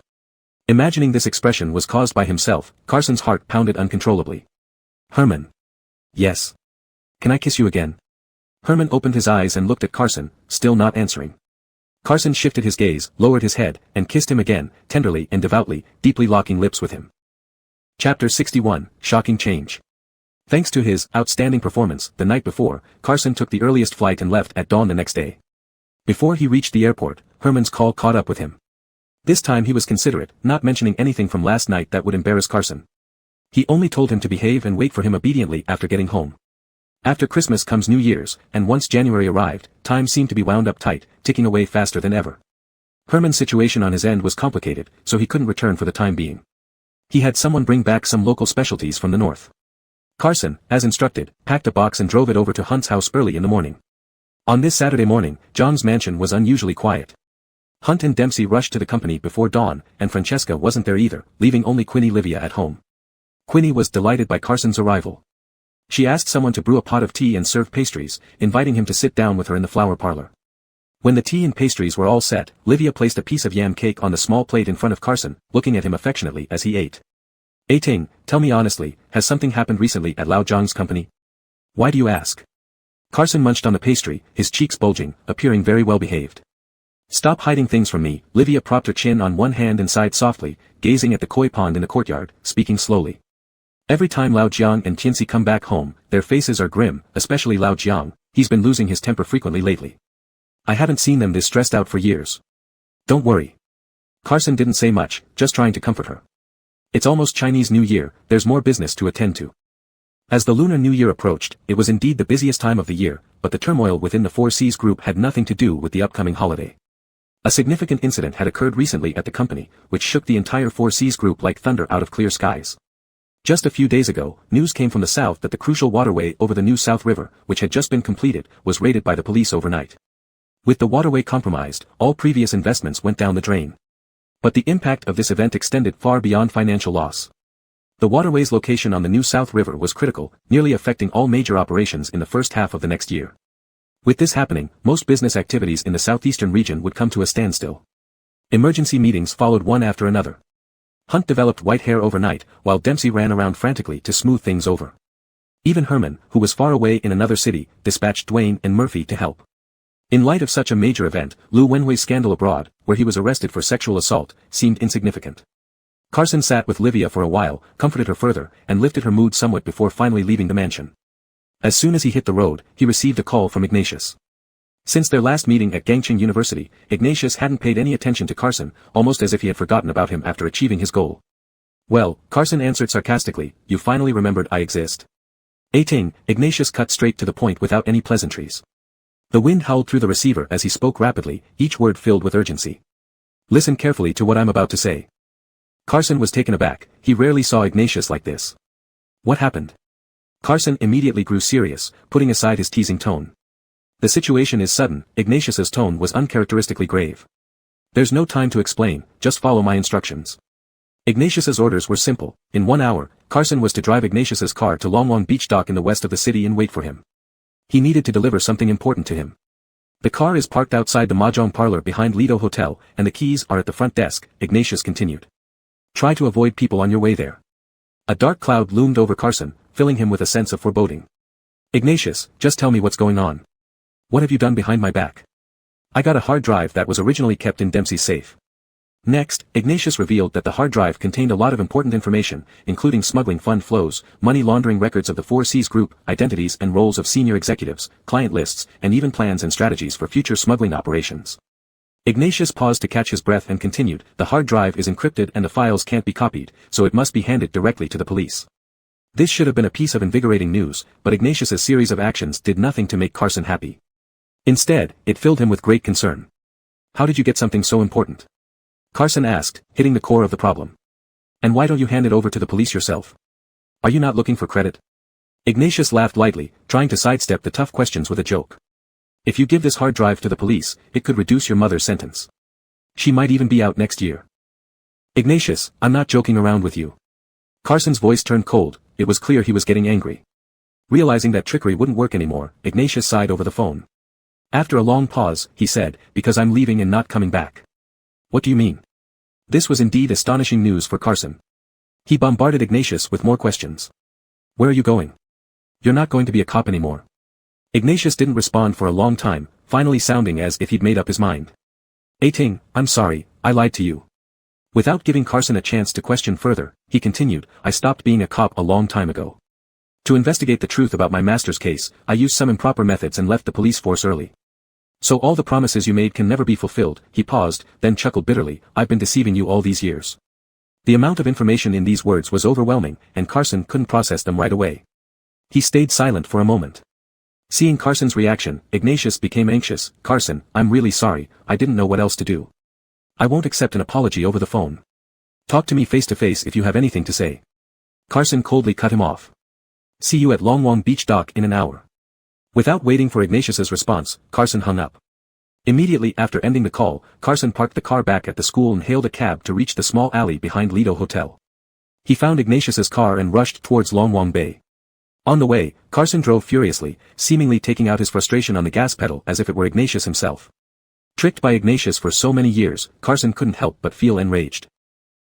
Imagining this expression was caused by himself, Carson's heart pounded uncontrollably. Herman. Yes. Can I kiss you again? Herman opened his eyes and looked at Carson, still not answering. Carson shifted his gaze, lowered his head, and kissed him again, tenderly and devoutly, deeply locking lips with him. Chapter 61, Shocking Change. Thanks to his outstanding performance the night before, Carson took the earliest flight and left at dawn the next day. Before he reached the airport, Herman's call caught up with him. This time he was considerate, not mentioning anything from last night that would embarrass Carson. He only told him to behave and wait for him obediently after getting home. After Christmas comes New Year's, and once January arrived, time seemed to be wound up tight, ticking away faster than ever. Herman's situation on his end was complicated, so he couldn't return for the time being. He had someone bring back some local specialties from the north. Carson, as instructed, packed a box and drove it over to Hunt's house early in the morning. On this Saturday morning, John's mansion was unusually quiet. Hunt and Dempsey rushed to the company before dawn, and Francesca wasn't there either, leaving only Quinny Livia at home. Quinny was delighted by Carson's arrival. She asked someone to brew a pot of tea and serve pastries, inviting him to sit down with her in the flower parlor. When the tea and pastries were all set, Livia placed a piece of yam cake on the small plate in front of Carson, looking at him affectionately as he ate. Ting, tell me honestly, has something happened recently at Lao Zhang's company? Why do you ask? Carson munched on the pastry, his cheeks bulging, appearing very well behaved. Stop hiding things from me, Livia propped her chin on one hand and sighed softly, gazing at the koi pond in the courtyard, speaking slowly. Every time Lao Jiang and Tianxi come back home, their faces are grim, especially Lao Jiang, he's been losing his temper frequently lately. I haven't seen them this stressed out for years. Don't worry. Carson didn't say much, just trying to comfort her. It's almost Chinese New Year, there's more business to attend to. As the Lunar New Year approached, it was indeed the busiest time of the year, but the turmoil within the Four Seas group had nothing to do with the upcoming holiday. A significant incident had occurred recently at the company, which shook the entire Four Seas group like thunder out of clear skies. Just a few days ago, news came from the south that the crucial waterway over the New South River, which had just been completed, was raided by the police overnight. With the waterway compromised, all previous investments went down the drain. But the impact of this event extended far beyond financial loss. The waterway's location on the New South River was critical, nearly affecting all major operations in the first half of the next year. With this happening, most business activities in the southeastern region would come to a standstill. Emergency meetings followed one after another. Hunt developed white hair overnight, while Dempsey ran around frantically to smooth things over. Even Herman, who was far away in another city, dispatched Dwayne and Murphy to help. In light of such a major event, Lu Wenhui's scandal abroad, where he was arrested for sexual assault, seemed insignificant. Carson sat with Livia for a while, comforted her further, and lifted her mood somewhat before finally leaving the mansion. As soon as he hit the road, he received a call from Ignatius. Since their last meeting at Gangcheng University, Ignatius hadn't paid any attention to Carson, almost as if he had forgotten about him after achieving his goal. Well, Carson answered sarcastically, you finally remembered I exist. Ting, Ignatius cut straight to the point without any pleasantries. The wind howled through the receiver as he spoke rapidly, each word filled with urgency. Listen carefully to what I'm about to say. Carson was taken aback, he rarely saw Ignatius like this. What happened? Carson immediately grew serious, putting aside his teasing tone. The situation is sudden, Ignatius's tone was uncharacteristically grave. There's no time to explain, just follow my instructions. Ignatius's orders were simple. In 1 hour, Carson was to drive Ignatius's car to Long Beach dock in the west of the city and wait for him. He needed to deliver something important to him. The car is parked outside the Mahjong parlor behind Lido Hotel, and the keys are at the front desk, Ignatius continued. Try to avoid people on your way there. A dark cloud loomed over Carson, filling him with a sense of foreboding. Ignatius, just tell me what's going on. What have you done behind my back? I got a hard drive that was originally kept in Dempsey's safe. Next, Ignatius revealed that the hard drive contained a lot of important information, including smuggling fund flows, money laundering records of the 4Cs group, identities and roles of senior executives, client lists, and even plans and strategies for future smuggling operations. Ignatius paused to catch his breath and continued, the hard drive is encrypted and the files can't be copied, so it must be handed directly to the police. This should have been a piece of invigorating news, but Ignatius's series of actions did nothing to make Carson happy. Instead, it filled him with great concern. How did you get something so important? Carson asked, hitting the core of the problem. And why don't you hand it over to the police yourself? Are you not looking for credit? Ignatius laughed lightly, trying to sidestep the tough questions with a joke. If you give this hard drive to the police, it could reduce your mother's sentence. She might even be out next year. Ignatius, I'm not joking around with you. Carson's voice turned cold, it was clear he was getting angry. Realizing that trickery wouldn't work anymore, Ignatius sighed over the phone. After a long pause, he said, because I'm leaving and not coming back. What do you mean? This was indeed astonishing news for Carson. He bombarded Ignatius with more questions. Where are you going? You're not going to be a cop anymore. Ignatius didn't respond for a long time, finally sounding as if he'd made up his mind. Ting, I'm sorry, I lied to you. Without giving Carson a chance to question further, he continued, I stopped being a cop a long time ago. To investigate the truth about my master's case, I used some improper methods and left the police force early. So all the promises you made can never be fulfilled. He paused, then chuckled bitterly, I've been deceiving you all these years. The amount of information in these words was overwhelming, and Carson couldn't process them right away. He stayed silent for a moment. Seeing Carson's reaction, Ignatius became anxious. Carson, I'm really sorry, I didn't know what else to do. I won't accept an apology over the phone. Talk to me face to face if you have anything to say. Carson coldly cut him off. See you at Long Beach dock in an hour. Without waiting for Ignatius's response, Carson hung up. Immediately after ending the call, Carson parked the car back at the school and hailed a cab to reach the small alley behind Lido Hotel. He found Ignatius's car and rushed towards Long Bay. On the way, Carson drove furiously, seemingly taking out his frustration on the gas pedal as if it were Ignatius himself. Tricked by Ignatius for so many years, Carson couldn't help but feel enraged.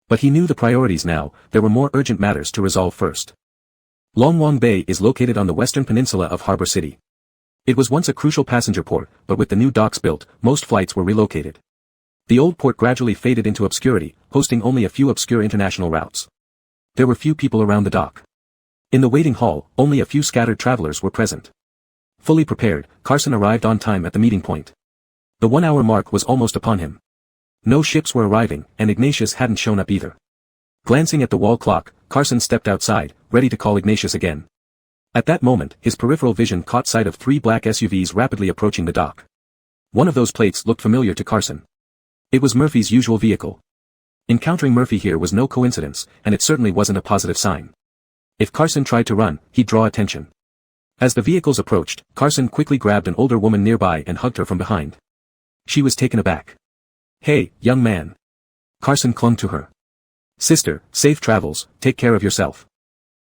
But he knew the priorities now, there were more urgent matters to resolve first. Long Bay is located on the western peninsula of Harbor City. It was once a crucial passenger port, but with the new docks built, most flights were relocated. The old port gradually faded into obscurity, hosting only a few obscure international routes. There were few people around the dock. In the waiting hall, only a few scattered travelers were present. Fully prepared, Carson arrived on time at the meeting point. The 1-hour mark was almost upon him. No ships were arriving, and Ignatius hadn't shown up either. Glancing at the wall clock, Carson stepped outside, ready to call Ignatius again. At that moment, his peripheral vision caught sight of 3 black SUVs rapidly approaching the dock. One of those plates looked familiar to Carson. It was Murphy's usual vehicle. Encountering Murphy here was no coincidence, and it certainly wasn't a positive sign. If Carson tried to run, he'd draw attention. As the vehicles approached, Carson quickly grabbed an older woman nearby and hugged her from behind. She was taken aback. Hey, young man. Carson clung to her. Sister, safe travels, take care of yourself.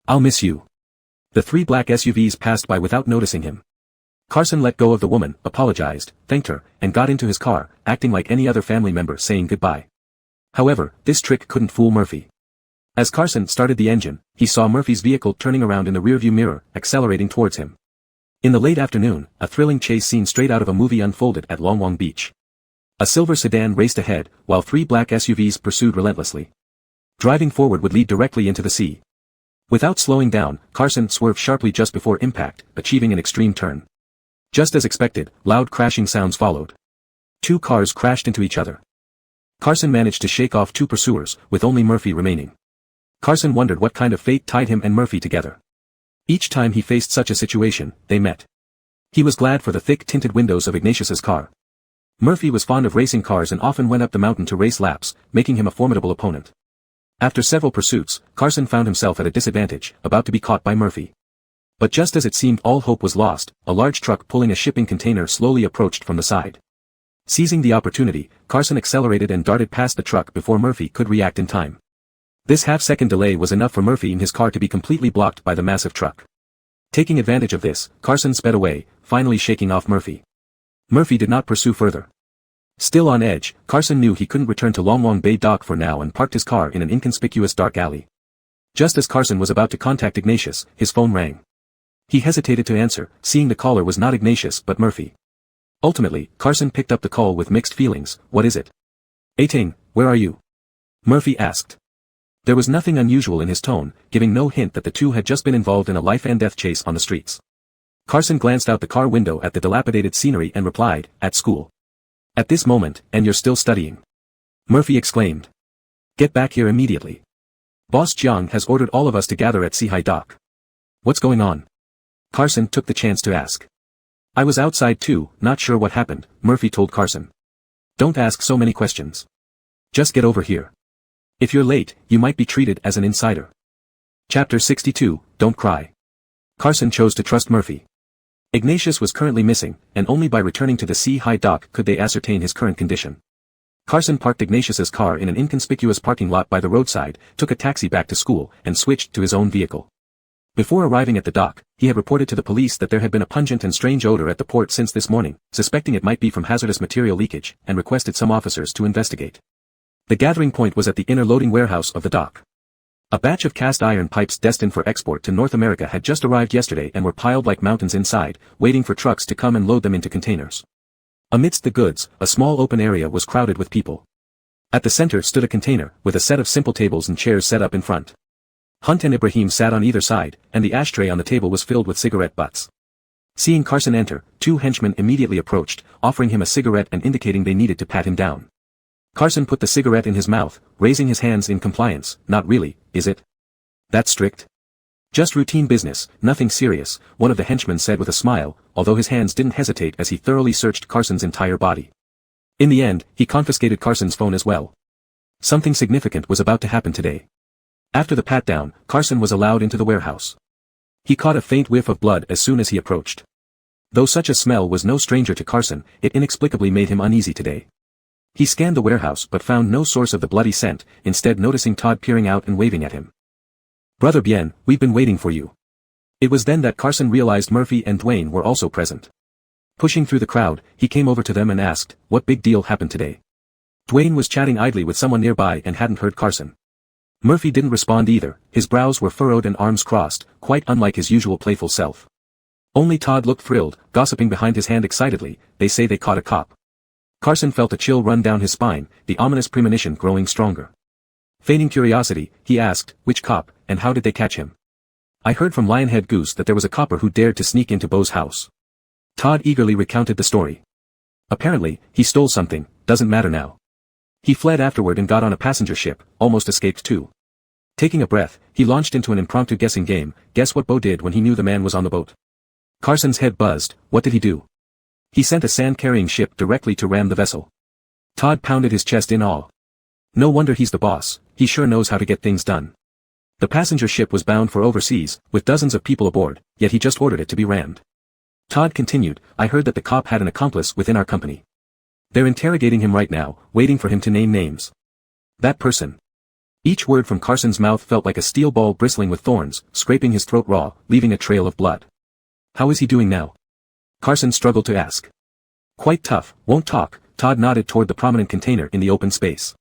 I'll miss you. The 3 black SUVs passed by without noticing him. Carson let go of the woman, apologized, thanked her, and got into his car, acting like any other family member saying goodbye. However, this trick couldn't fool Murphy. As Carson started the engine, he saw Murphy's vehicle turning around in the rearview mirror, accelerating towards him. In the late afternoon, a thrilling chase scene straight out of a movie unfolded at Long Beach. A silver sedan raced ahead, while 3 black SUVs pursued relentlessly. Driving forward would lead directly into the sea. Without slowing down, Carson swerved sharply just before impact, achieving an extreme turn. Just as expected, loud crashing sounds followed. 2 cars crashed into each other. Carson managed to shake off 2 pursuers, with only Murphy remaining. Carson wondered what kind of fate tied him and Murphy together. Each time he faced such a situation, they met. He was glad for the thick tinted windows of Ignatius's car. Murphy was fond of racing cars and often went up the mountain to race laps, making him a formidable opponent. After several pursuits, Carson found himself at a disadvantage, about to be caught by Murphy. But just as it seemed all hope was lost, a large truck pulling a shipping container slowly approached from the side. Seizing the opportunity, Carson accelerated and darted past the truck before Murphy could react in time. This half-second delay was enough for Murphy and his car to be completely blocked by the massive truck. Taking advantage of this, Carson sped away, finally shaking off Murphy. Murphy did not pursue further. Still on edge, Carson knew he couldn't return to Long Bay Dock for now and parked his car in an inconspicuous dark alley. Just as Carson was about to contact Ignatius, his phone rang. He hesitated to answer, seeing the caller was not Ignatius but Murphy. Ultimately, Carson picked up the call with mixed feelings. What is it? Eighteen, where are you? Murphy asked. There was nothing unusual in his tone, giving no hint that the two had just been involved in a life-and-death chase on the streets. Carson glanced out the car window at the dilapidated scenery and replied, at school. At this moment, and you're still studying? Murphy exclaimed. Get back here immediately. Boss Jiang has ordered all of us to gather at Sihai Dock. What's going on? Carson took the chance to ask. I was outside too, not sure what happened, Murphy told Carson. Don't ask so many questions. Just get over here. If you're late, you might be treated as an insider. Chapter 62, Don't Cry. Carson chose to trust Murphy. Ignatius was currently missing, and only by returning to the Sihai Dock could they ascertain his current condition. Carson parked Ignatius's car in an inconspicuous parking lot by the roadside, took a taxi back to school, and switched to his own vehicle. Before arriving at the dock, he had reported to the police that there had been a pungent and strange odor at the port since this morning, suspecting it might be from hazardous material leakage, and requested some officers to investigate. The gathering point was at the inner loading warehouse of the dock. A batch of cast iron pipes destined for export to North America had just arrived yesterday and were piled like mountains inside, waiting for trucks to come and load them into containers. Amidst the goods, a small open area was crowded with people. At the center stood a container, with a set of simple tables and chairs set up in front. Hunt and Ibrahim sat on either side, and the ashtray on the table was filled with cigarette butts. Seeing Carson enter, two henchmen immediately approached, offering him a cigarette and indicating they needed to pat him down. Carson put the cigarette in his mouth, raising his hands in compliance. Not really, is it? That strict? Just routine business, nothing serious, one of the henchmen said with a smile, although his hands didn't hesitate as he thoroughly searched Carson's entire body. In the end, he confiscated Carson's phone as well. Something significant was about to happen today. After the pat-down, Carson was allowed into the warehouse. He caught a faint whiff of blood as soon as he approached. Though such a smell was no stranger to Carson, it inexplicably made him uneasy today. He scanned the warehouse but found no source of the bloody scent, instead noticing Todd peering out and waving at him. Brother Bien, we've been waiting for you. It was then that Carson realized Murphy and Dwayne were also present. Pushing through the crowd, he came over to them and asked, what big deal happened today? Dwayne was chatting idly with someone nearby and hadn't heard Carson. Murphy didn't respond either, his brows were furrowed and arms crossed, quite unlike his usual playful self. Only Todd looked thrilled, gossiping behind his hand excitedly, they say they caught a cop. Carson felt a chill run down his spine, the ominous premonition growing stronger. Feigning curiosity, he asked, which cop, and how did they catch him? I heard from Lionhead Goose that there was a copper who dared to sneak into Bo's house. Todd eagerly recounted the story. Apparently, he stole something, doesn't matter now. He fled afterward and got on a passenger ship, almost escaped too. Taking a breath, he launched into an impromptu guessing game. Guess what Bo did when he knew the man was on the boat? Carson's head buzzed. What did he do? He sent a sand-carrying ship directly to ram the vessel. Todd pounded his chest in awe. No wonder he's the boss, he sure knows how to get things done. The passenger ship was bound for overseas, with dozens of people aboard, yet he just ordered it to be rammed. Todd continued, I heard that the cop had an accomplice within our company. They're interrogating him right now, waiting for him to name names. That person. Each word from Carson's mouth felt like a steel ball bristling with thorns, scraping his throat raw, leaving a trail of blood. How is he doing now? Carson struggled to ask. Quite tough, won't talk, Todd nodded toward the prominent container in the open space.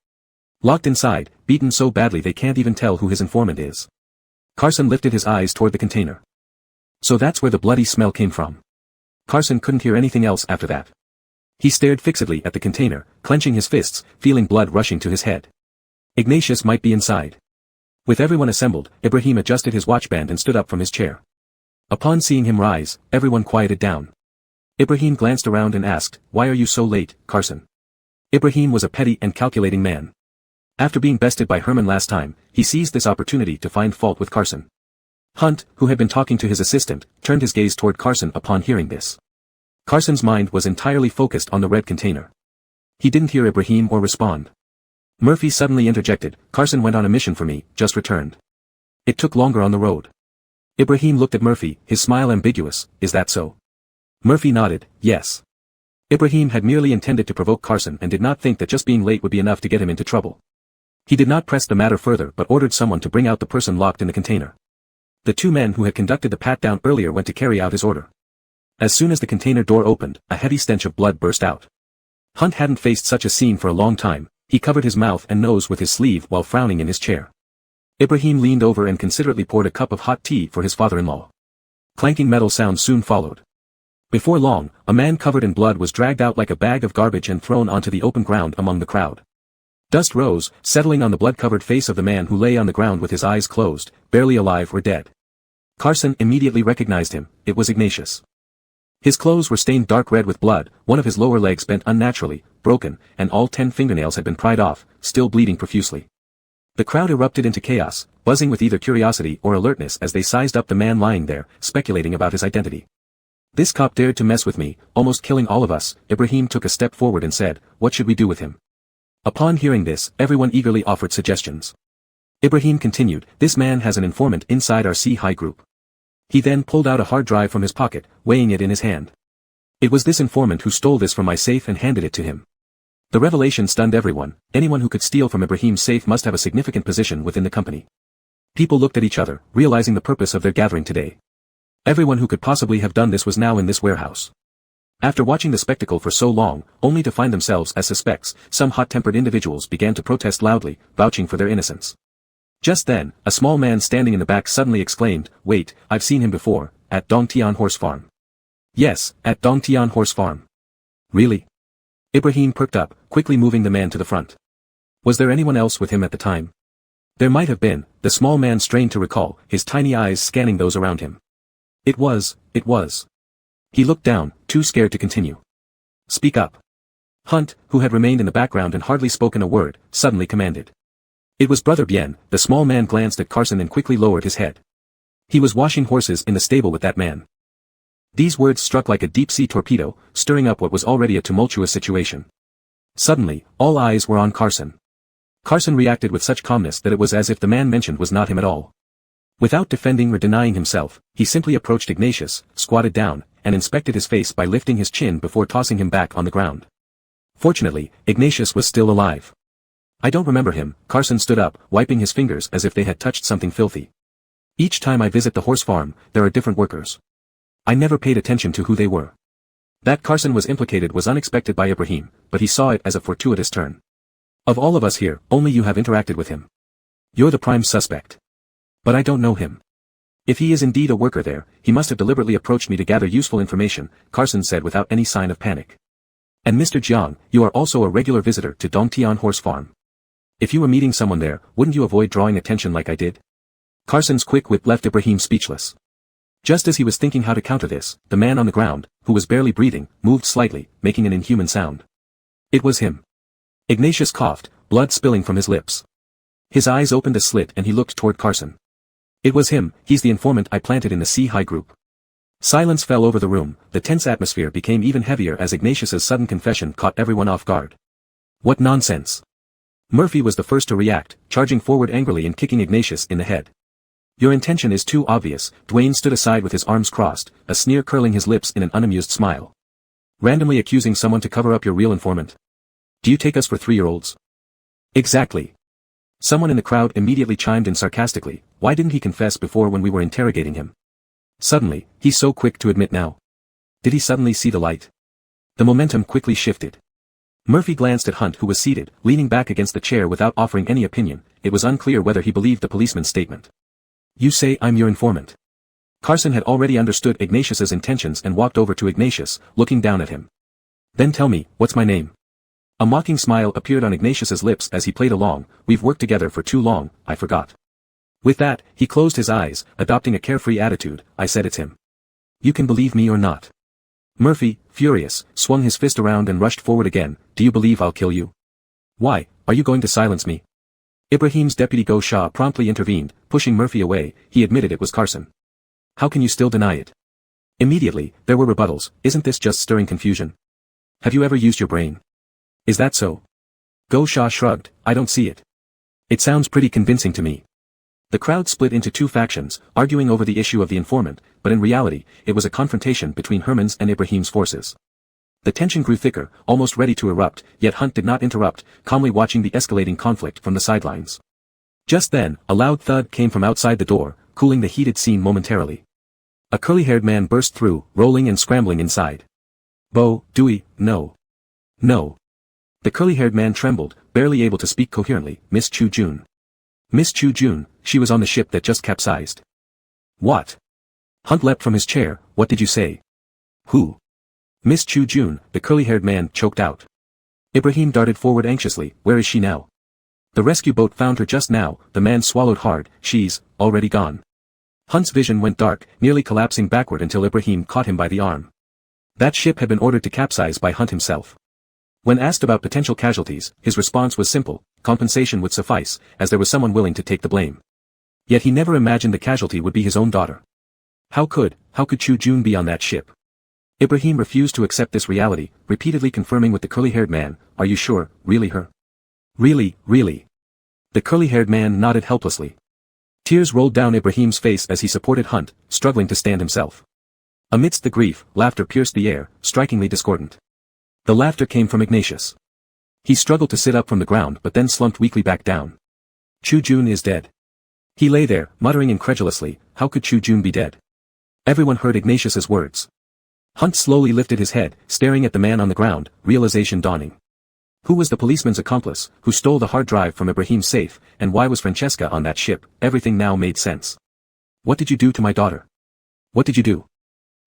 Locked inside, beaten so badly they can't even tell who his informant is. Carson lifted his eyes toward the container. So that's where the bloody smell came from. Carson couldn't hear anything else after that. He stared fixedly at the container, clenching his fists, feeling blood rushing to his head. Ignatius might be inside. With everyone assembled, Ibrahim adjusted his watchband and stood up from his chair. Upon seeing him rise, everyone quieted down. Ibrahim glanced around and asked, why are you so late, Carson? Ibrahim was a petty and calculating man. After being bested by Herman last time, he seized this opportunity to find fault with Carson. Hunt, who had been talking to his assistant, turned his gaze toward Carson upon hearing this. Carson's mind was entirely focused on the red container. He didn't hear Ibrahim or respond. Murphy suddenly interjected, Carson went on a mission for me, just returned. It took longer on the road. Ibrahim looked at Murphy, his smile ambiguous, is that so? Murphy nodded, yes. Ibrahim had merely intended to provoke Carson and did not think that just being late would be enough to get him into trouble. He did not press the matter further but ordered someone to bring out the person locked in the container. The two men who had conducted the pat-down earlier went to carry out his order. As soon as the container door opened, a heavy stench of blood burst out. Hunt hadn't faced such a scene for a long time. He covered his mouth and nose with his sleeve while frowning in his chair. Ibrahim leaned over and considerately poured a cup of hot tea for his father-in-law. Clanking metal sounds soon followed. Before long, a man covered in blood was dragged out like a bag of garbage and thrown onto the open ground among the crowd. Dust rose, settling on the blood-covered face of the man who lay on the ground with his eyes closed, barely alive or dead. Carson immediately recognized him. It was Ignatius. His clothes were stained dark red with blood, one of his lower legs bent unnaturally, broken, and all 10 fingernails had been pried off, still bleeding profusely. The crowd erupted into chaos, buzzing with either curiosity or alertness as they sized up the man lying there, speculating about his identity. "This cop dared to mess with me, almost killing all of us." Ibrahim took a step forward and said, "What should we do with him?" Upon hearing this, everyone eagerly offered suggestions. Ibrahim continued, "This man has an informant inside our C-High group." He then pulled out a hard drive from his pocket, weighing it in his hand. "It was this informant who stole this from my safe and handed it to him." The revelation stunned everyone. Anyone who could steal from Ibrahim's safe must have a significant position within the company. People looked at each other, realizing the purpose of their gathering today. Everyone who could possibly have done this was now in this warehouse. After watching the spectacle for so long, only to find themselves as suspects, some hot-tempered individuals began to protest loudly, vouching for their innocence. Just then, a small man standing in the back suddenly exclaimed, "Wait, I've seen him before, at Dongtian Horse Farm." "Yes, at Dongtian Horse Farm." "Really?" Ibrahim perked up, quickly moving the man to the front. "Was there anyone else with him at the time?" "There might have been," the small man strained to recall, his tiny eyes scanning those around him. It was. He looked down, too scared to continue. "Speak up." Hunt, who had remained in the background and hardly spoken a word, suddenly commanded. It was Brother Bien. The small man glanced at Carson and quickly lowered his head. He was washing horses in the stable with that man. These words struck like a deep-sea torpedo, stirring up what was already a tumultuous situation. Suddenly, all eyes were on Carson. Carson reacted with such calmness that it was as if the man mentioned was not him at all. Without defending or denying himself, he simply approached Ignatius, squatted down, and inspected his face by lifting his chin before tossing him back on the ground. Fortunately, Ignatius was still alive. "I don't remember him." Carson stood up, wiping his fingers as if they had touched something filthy. "Each time I visit the horse farm, there are different workers. I never paid attention to who they were." That Carson was implicated was unexpected by Ibrahim, but he saw it as a fortuitous turn. "Of all of us here, only you have interacted with him. You're the prime suspect. But I don't know him. If he is indeed a worker there, he must have deliberately approached me to gather useful information," Carson said without any sign of panic. "And Mr. Jiang, you are also a regular visitor to Dongtian Horse Farm. If you were meeting someone there, wouldn't you avoid drawing attention like I did?" Carson's quick wit left Ibrahim speechless. Just as he was thinking how to counter this, the man on the ground, who was barely breathing, moved slightly, making an inhuman sound. It was him. Ignatius coughed, blood spilling from his lips. His eyes opened a slit and he looked toward Carson. "It was him. He's the informant I planted in the C-High group." Silence fell over the room. The tense atmosphere became even heavier as Ignatius's sudden confession caught everyone off guard. "What nonsense!" Murphy was the first to react, charging forward angrily and kicking Ignatius in the head. "Your intention is too obvious." Dwayne stood aside with his arms crossed, a sneer curling his lips in an unamused smile. "Randomly accusing someone to cover up your real informant? Do you take us for 3-year-olds?" "Exactly." Someone in the crowd immediately chimed in sarcastically, "Why didn't he confess before when we were interrogating him? Suddenly, he's so quick to admit now. Did he suddenly see the light?" The momentum quickly shifted. Murphy glanced at Hunt, who was seated, leaning back against the chair without offering any opinion. It was unclear whether he believed the policeman's statement. "You say I'm your informant?" Carson had already understood Ignatius's intentions and walked over to Ignatius, looking down at him. "Then tell me, what's my name?" A mocking smile appeared on Ignatius's lips as he played along. "We've worked together for too long, I forgot." With that, he closed his eyes, adopting a carefree attitude. "I said it's him. You can believe me or not." Murphy, furious, swung his fist around and rushed forward again. "Do you believe I'll kill you? Why, are you going to silence me?" Ibrahim's deputy Go Shah promptly intervened, pushing Murphy away. He admitted it was Carson. "How can you still deny it?" Immediately, there were rebuttals. "Isn't this just stirring confusion? Have you ever used your brain? Is that so?" Go Shah shrugged. "I don't see it. It sounds pretty convincing to me." The crowd split into two factions, arguing over the issue of the informant, but in reality, it was a confrontation between Herman's and Ibrahim's forces. The tension grew thicker, almost ready to erupt, yet Hunt did not interrupt, calmly watching the escalating conflict from the sidelines. Just then, a loud thud came from outside the door, cooling the heated scene momentarily. A curly-haired man burst through, rolling and scrambling inside. Dewey, no. No. The curly-haired man trembled, barely able to speak coherently. Miss Chu Jun. Miss Chu Jun, she was on the ship that just capsized. What? Hunt leapt from his chair. What did you say? Who? Miss Chu Jun, the curly-haired man choked out. Ibrahim darted forward anxiously. Where is she now? The rescue boat found her just now. The man swallowed hard. She's already gone. Hunt's vision went dark, nearly collapsing backward until Ibrahim caught him by the arm. That ship had been ordered to capsize by Hunt himself. When asked about potential casualties, his response was simple: compensation would suffice, as there was someone willing to take the blame. Yet he never imagined the casualty would be his own daughter. How could Chu Jun be on that ship? Ibrahim refused to accept this reality, repeatedly confirming with the curly-haired man, "Are you sure, really her?" "Really, really." The curly-haired man nodded helplessly. Tears rolled down Ibrahim's face as he supported Hunt, struggling to stand himself. Amidst the grief, laughter pierced the air, strikingly discordant. The laughter came from Ignatius. He struggled to sit up from the ground but then slumped weakly back down. Chu Jun is dead. He lay there, muttering incredulously, how could Chu Jun be dead? Everyone heard Ignatius's words. Hunt slowly lifted his head, staring at the man on the ground, realization dawning. Who was the policeman's accomplice, who stole the hard drive from Ibrahim's safe, and why was Francesca on that ship? Everything now made sense. What did you do to my daughter? What did you do?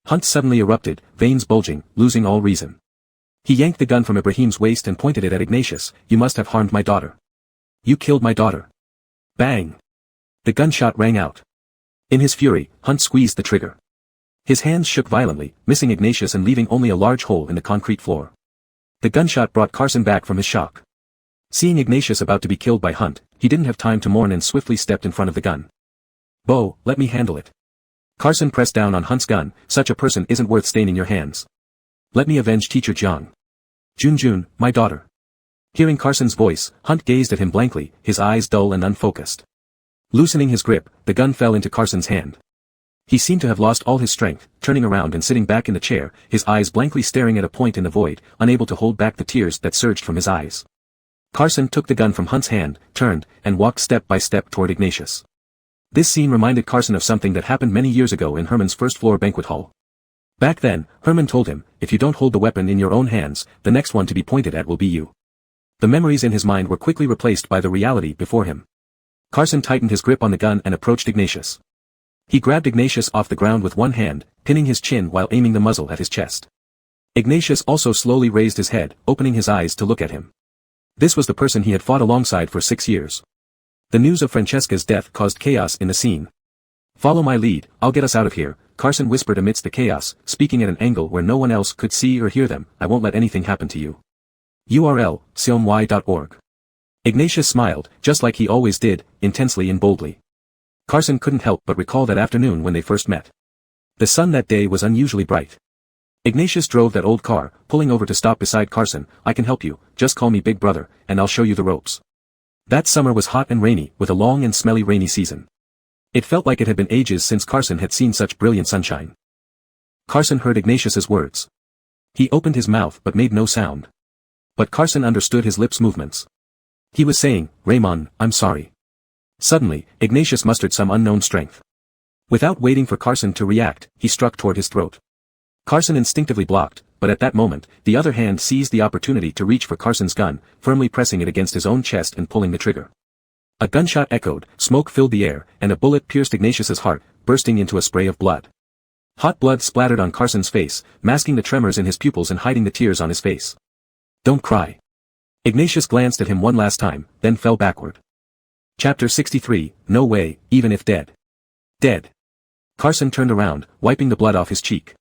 Hunt suddenly erupted, veins bulging, losing all reason. He yanked the gun from Ibrahim's waist and pointed it at Ignatius. You must have harmed my daughter. You killed my daughter. Bang! The gunshot rang out. In his fury, Hunt squeezed the trigger. His hands shook violently, missing Ignatius and leaving only a large hole in the concrete floor. The gunshot brought Carson back from his shock. Seeing Ignatius about to be killed by Hunt, he didn't have time to mourn and swiftly stepped in front of the gun. Let me handle it. Carson pressed down on Hunt's gun. Such a person isn't worth staining your hands. Let me avenge teacher Jiang. Jun, my daughter. Hearing Carson's voice, Hunt gazed at him blankly, his eyes dull and unfocused. Loosening his grip, the gun fell into Carson's hand. He seemed to have lost all his strength, turning around and sitting back in the chair, his eyes blankly staring at a point in the void, unable to hold back the tears that surged from his eyes. Carson took the gun from Hunt's hand, turned, and walked step by step toward Ignatius. This scene reminded Carson of something that happened many years ago in Herman's first-floor banquet hall. Back then, Herman told him, if you don't hold the weapon in your own hands, the next one to be pointed at will be you. The memories in his mind were quickly replaced by the reality before him. Carson tightened his grip on the gun and approached Ignatius. He grabbed Ignatius off the ground with one hand, pinning his chin while aiming the muzzle at his chest. Ignatius also slowly raised his head, opening his eyes to look at him. This was the person he had fought alongside for 6 years. The news of Francesca's death caused chaos in the scene. Follow my lead, I'll get us out of here, Carson whispered amidst the chaos, speaking at an angle where no one else could see or hear them. I won't let anything happen to you. URL, siomy.org. Ignatius smiled, just like he always did, intensely and boldly. Carson couldn't help but recall that afternoon when they first met. The sun that day was unusually bright. Ignatius drove that old car, pulling over to stop beside Carson. I can help you, just call me Big Brother, and I'll show you the ropes. That summer was hot and rainy, with a long and smelly rainy season. It felt like it had been ages since Carson had seen such brilliant sunshine. Carson heard Ignatius's words. He opened his mouth but made no sound. But Carson understood his lips' movements. He was saying, Raymond, I'm sorry. Suddenly, Ignatius mustered some unknown strength. Without waiting for Carson to react, he struck toward his throat. Carson instinctively blocked, but at that moment, the other hand seized the opportunity to reach for Carson's gun, firmly pressing it against his own chest and pulling the trigger. A gunshot echoed, smoke filled the air, and a bullet pierced Ignatius's heart, bursting into a spray of blood. Hot blood splattered on Carson's face, masking the tremors in his pupils and hiding the tears on his face. Don't cry. Ignatius glanced at him one last time, then fell backward. Chapter 63, No way, even if dead. Dead. Carson turned around, wiping the blood off his cheek.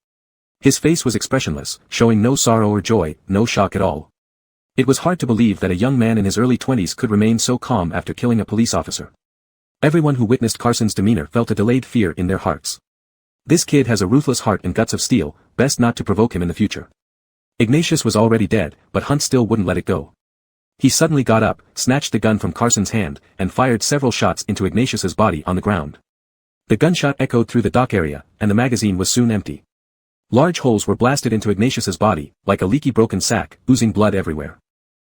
His face was expressionless, showing no sorrow or joy, no shock at all. It was hard to believe that a young man in his early 20s could remain so calm after killing a police officer. Everyone who witnessed Carson's demeanor felt a delayed fear in their hearts. This kid has a ruthless heart and guts of steel, best not to provoke him in the future. Ignatius was already dead, but Hunt still wouldn't let it go. He suddenly got up, snatched the gun from Carson's hand, and fired several shots into Ignatius's body on the ground. The gunshot echoed through the dock area, and the magazine was soon empty. Large holes were blasted into Ignatius's body, like a leaky broken sack, oozing blood everywhere.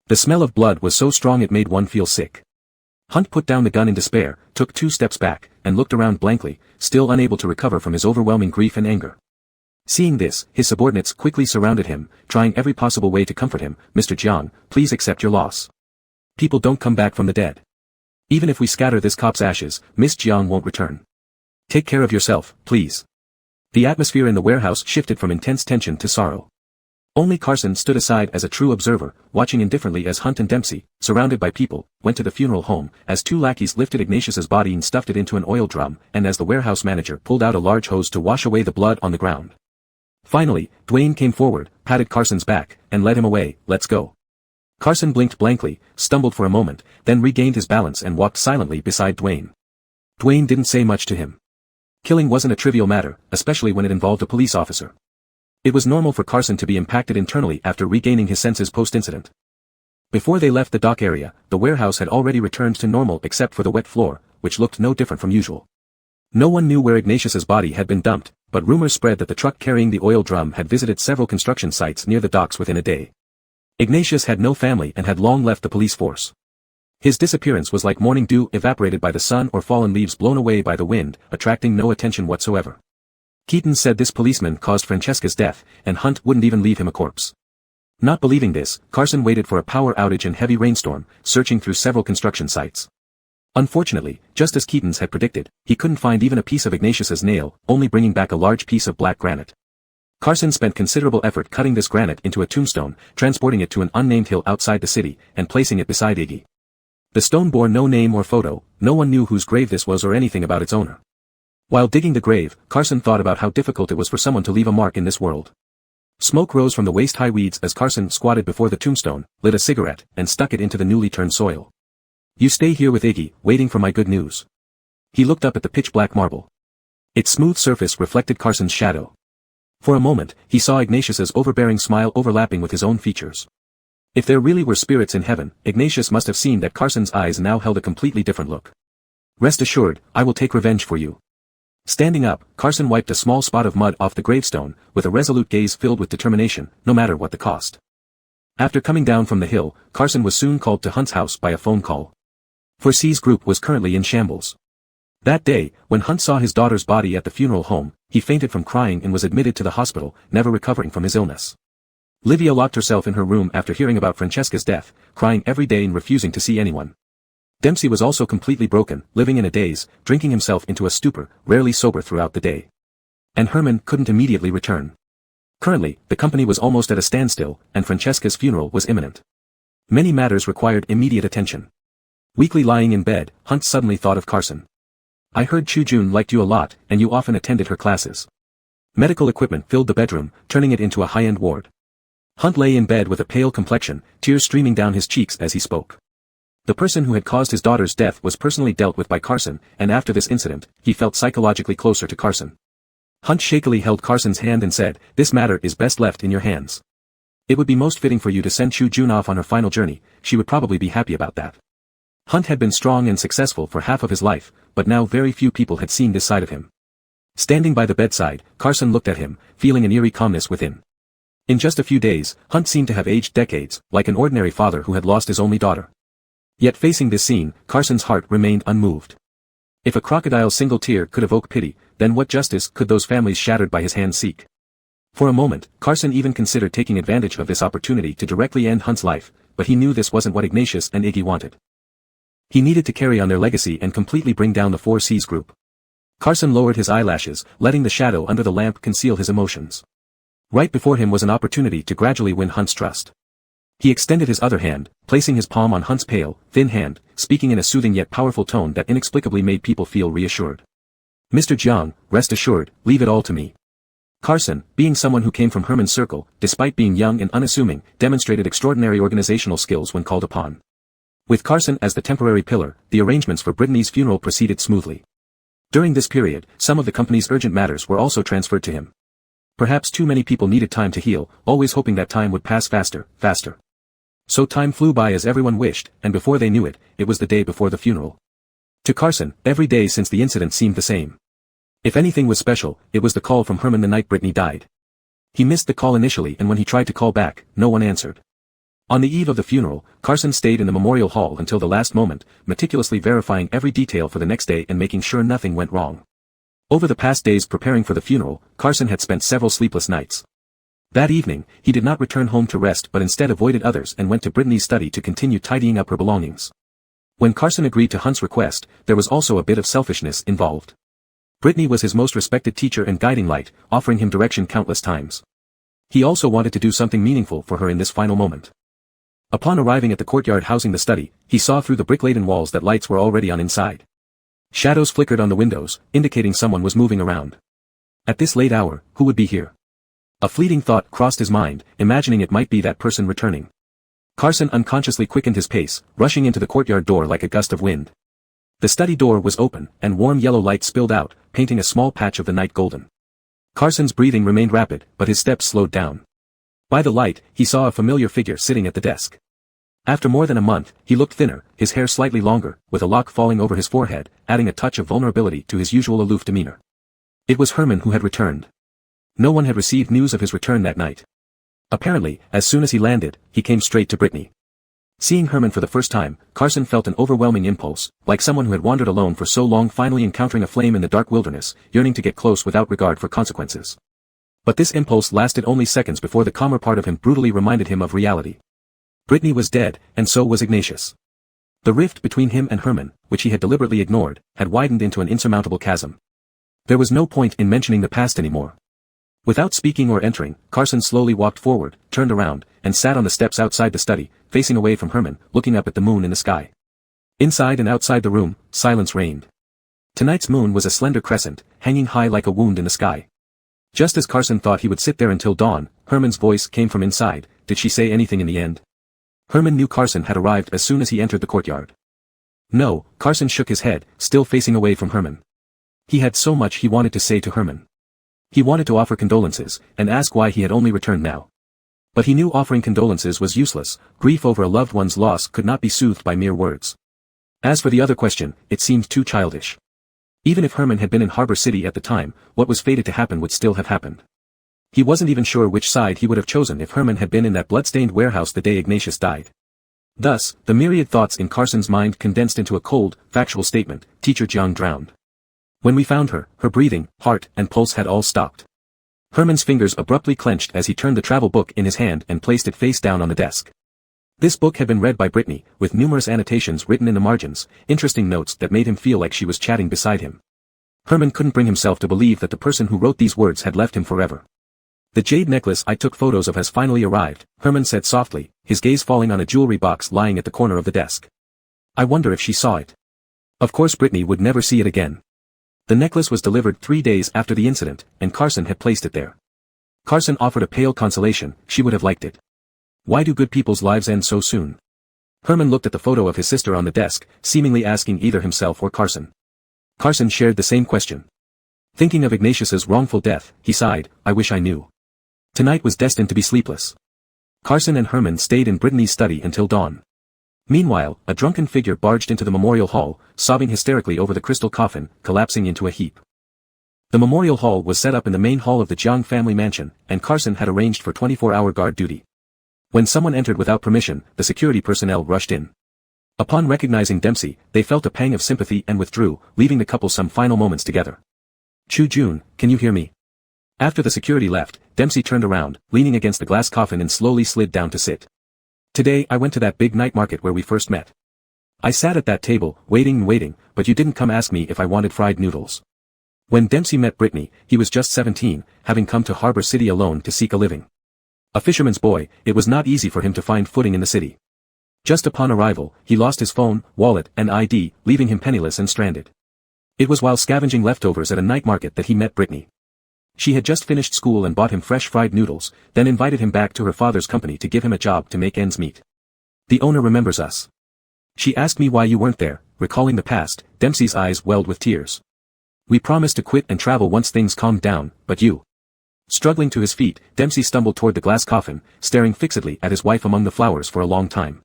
The smell of blood was so strong it made one feel sick. Hunt put down the gun in despair, took 2 steps back, and looked around blankly, still unable to recover from his overwhelming grief and anger. Seeing this, his subordinates quickly surrounded him, trying every possible way to comfort him. "Mr. Jiang, please accept your loss. People don't come back from the dead. Even if we scatter this cop's ashes, Miss Jiang won't return. Take care of yourself, please." The atmosphere in the warehouse shifted from intense tension to sorrow. Only Carson stood aside as a true observer, watching indifferently as Hunt and Dempsey, surrounded by people, went to the funeral home, as 2 lackeys lifted Ignatius's body and stuffed it into an oil drum, and as the warehouse manager pulled out a large hose to wash away the blood on the ground. Finally, Dwayne came forward, patted Carson's back, and led him away. "Let's go." Carson blinked blankly, stumbled for a moment, then regained his balance and walked silently beside Dwayne. Dwayne didn't say much to him. Killing wasn't a trivial matter, especially when it involved a police officer. It was normal for Carson to be impacted internally after regaining his senses post-incident. Before they left the dock area, the warehouse had already returned to normal except for the wet floor, which looked no different from usual. No one knew where Ignatius's body had been dumped, but rumors spread that the truck carrying the oil drum had visited several construction sites near the docks within a day. Ignatius had no family and had long left the police force. His disappearance was like morning dew evaporated by the sun or fallen leaves blown away by the wind, attracting no attention whatsoever. Keaton said this policeman caused Francesca's death, and Hunt wouldn't even leave him a corpse. Not believing this, Carson waited for a power outage and heavy rainstorm, searching through several construction sites. Unfortunately, just as Keaton's had predicted, he couldn't find even a piece of Ignatius's nail, only bringing back a large piece of black granite. Carson spent considerable effort cutting this granite into a tombstone, transporting it to an unnamed hill outside the city, and placing it beside Iggy. The stone bore no name or photo, no one knew whose grave this was or anything about its owner. While digging the grave, Carson thought about how difficult it was for someone to leave a mark in this world. Smoke rose from the waist-high weeds as Carson squatted before the tombstone, lit a cigarette, and stuck it into the newly turned soil. "You stay here with Iggy, waiting for my good news." He looked up at the pitch-black marble. Its smooth surface reflected Carson's shadow. For a moment, he saw Ignatius's overbearing smile overlapping with his own features. If there really were spirits in heaven, Ignatius must have seen that Carson's eyes now held a completely different look. "Rest assured, I will take revenge for you." Standing up, Carson wiped a small spot of mud off the gravestone, with a resolute gaze filled with determination, no matter what the cost. After coming down from the hill, Carson was soon called to Hunt's house by a phone call. For C's group was currently in shambles. That day, when Hunt saw his daughter's body at the funeral home, he fainted from crying and was admitted to the hospital, never recovering from his illness. Livia locked herself in her room after hearing about Francesca's death, crying every day and refusing to see anyone. Dempsey was also completely broken, living in a daze, drinking himself into a stupor, rarely sober throughout the day. And Herman couldn't immediately return. Currently, the company was almost at a standstill, and Francesca's funeral was imminent. Many matters required immediate attention. Weakly lying in bed, Hunt suddenly thought of Carson. "I heard Chu-Jun liked you a lot, and you often attended her classes." Medical equipment filled the bedroom, turning it into a high-end ward. Hunt lay in bed with a pale complexion, tears streaming down his cheeks as he spoke. The person who had caused his daughter's death was personally dealt with by Carson, and after this incident, he felt psychologically closer to Carson. Hunt shakily held Carson's hand and said, "This matter is best left in your hands. It would be most fitting for you to send Chu-Jun off on her final journey, she would probably be happy about that." Hunt had been strong and successful for half of his life, but now very few people had seen this side of him. Standing by the bedside, Carson looked at him, feeling an eerie calmness within. In just a few days, Hunt seemed to have aged decades, like an ordinary father who had lost his only daughter. Yet facing this scene, Carson's heart remained unmoved. If a crocodile's single tear could evoke pity, then what justice could those families shattered by his hand seek? For a moment, Carson even considered taking advantage of this opportunity to directly end Hunt's life, but he knew this wasn't what Ignatius and Iggy wanted. He needed to carry on their legacy and completely bring down the 4C's group. Carson lowered his eyelashes, letting the shadow under the lamp conceal his emotions. Right before him was an opportunity to gradually win Hunt's trust. He extended his other hand, placing his palm on Hunt's pale, thin hand, speaking in a soothing yet powerful tone that inexplicably made people feel reassured. "Mr. Jiang, rest assured, leave it all to me." Carson, being someone who came from Herman's circle, despite being young and unassuming, demonstrated extraordinary organizational skills when called upon. With Carson as the temporary pillar, the arrangements for Brittany's funeral proceeded smoothly. During this period, some of the company's urgent matters were also transferred to him. Perhaps too many people needed time to heal, always hoping that time would pass faster. So time flew by as everyone wished, and before they knew it, it was the day before the funeral. To Carson, every day since the incident seemed the same. If anything was special, it was the call from Herman the night Brittany died. He missed the call initially, and when he tried to call back, no one answered. On the eve of the funeral, Carson stayed in the memorial hall until the last moment, meticulously verifying every detail for the next day and making sure nothing went wrong. Over the past days preparing for the funeral, Carson had spent several sleepless nights. That evening, he did not return home to rest but instead avoided others and went to Brittany's study to continue tidying up her belongings. When Carson agreed to Hunt's request, there was also a bit of selfishness involved. Brittany was his most respected teacher and guiding light, offering him direction countless times. He also wanted to do something meaningful for her in this final moment. Upon arriving at the courtyard housing the study, he saw through the brick-laden walls that lights were already on inside. Shadows flickered on the windows, indicating someone was moving around. At this late hour, who would be here? A fleeting thought crossed his mind, imagining it might be that person returning. Carson unconsciously quickened his pace, rushing into the courtyard door like a gust of wind. The study door was open, and warm yellow light spilled out, painting a small patch of the night golden. Carson's breathing remained rapid, but his steps slowed down. By the light, he saw a familiar figure sitting at the desk. After more than a month, he looked thinner, his hair slightly longer, with a lock falling over his forehead, adding a touch of vulnerability to his usual aloof demeanor. It was Herman who had returned. No one had received news of his return that night. Apparently, as soon as he landed, he came straight to Brittany. Seeing Herman for the first time, Carson felt an overwhelming impulse, like someone who had wandered alone for so long finally encountering a flame in the dark wilderness, yearning to get close without regard for consequences. But this impulse lasted only seconds before the calmer part of him brutally reminded him of reality. Brittany was dead, and so was Ignatius. The rift between him and Herman, which he had deliberately ignored, had widened into an insurmountable chasm. There was no point in mentioning the past anymore. Without speaking or entering, Carson slowly walked forward, turned around, and sat on the steps outside the study, facing away from Herman, looking up at the moon in the sky. Inside and outside the room, silence reigned. Tonight's moon was a slender crescent, hanging high like a wound in the sky. Just as Carson thought he would sit there until dawn, Herman's voice came from inside. Did she say anything in the end? Herman knew Carson had arrived as soon as he entered the courtyard. No, Carson shook his head, still facing away from Herman. He had so much he wanted to say to Herman. He wanted to offer condolences, and ask why he had only returned now. But he knew offering condolences was useless. Grief over a loved one's loss could not be soothed by mere words. As for the other question, it seemed too childish. Even if Herman had been in Harbor City at the time, what was fated to happen would still have happened. He wasn't even sure which side he would have chosen if Herman had been in that blood-stained warehouse the day Ignatius died. Thus, the myriad thoughts in Carson's mind condensed into a cold, factual statement: Teacher Jiang drowned. When we found her, her breathing, heart, and pulse had all stopped. Herman's fingers abruptly clenched as he turned the travel book in his hand and placed it face down on the desk. This book had been read by Brittany, with numerous annotations written in the margins, interesting notes that made him feel like she was chatting beside him. Herman couldn't bring himself to believe that the person who wrote these words had left him forever. The jade necklace I took photos of has finally arrived, Herman said softly, his gaze falling on a jewelry box lying at the corner of the desk. I wonder if she saw it. Of course Brittany would never see it again. The necklace was delivered 3 days after the incident, and Carson had placed it there. Carson offered a pale consolation. She would have liked it. Why do good people's lives end so soon? Herman looked at the photo of his sister on the desk, seemingly asking either himself or Carson. Carson shared the same question. Thinking of Ignatius's wrongful death, he sighed, I wish I knew. Tonight was destined to be sleepless. Carson and Herman stayed in Brittany's study until dawn. Meanwhile, a drunken figure barged into the memorial hall, sobbing hysterically over the crystal coffin, collapsing into a heap. The memorial hall was set up in the main hall of the Jiang family mansion, and Carson had arranged for 24-hour guard duty. When someone entered without permission, the security personnel rushed in. Upon recognizing Dempsey, they felt a pang of sympathy and withdrew, leaving the couple some final moments together. Chu Jun, can you hear me? After the security left, Dempsey turned around, leaning against the glass coffin and slowly slid down to sit. Today I went to that big night market where we first met. I sat at that table, waiting and waiting, but you didn't come ask me if I wanted fried noodles. When Dempsey met Brittany, he was just 17, having come to Harbor City alone to seek a living. A fisherman's boy, it was not easy for him to find footing in the city. Just upon arrival, he lost his phone, wallet, and ID, leaving him penniless and stranded. It was while scavenging leftovers at a night market that he met Brittany. She had just finished school and bought him fresh fried noodles, then invited him back to her father's company to give him a job to make ends meet. The owner remembers us. She asked me why you weren't there. Recalling the past, Dempsey's eyes welled with tears. We promised to quit and travel once things calmed down, but you. Struggling to his feet, Dempsey stumbled toward the glass coffin, staring fixedly at his wife among the flowers for a long time.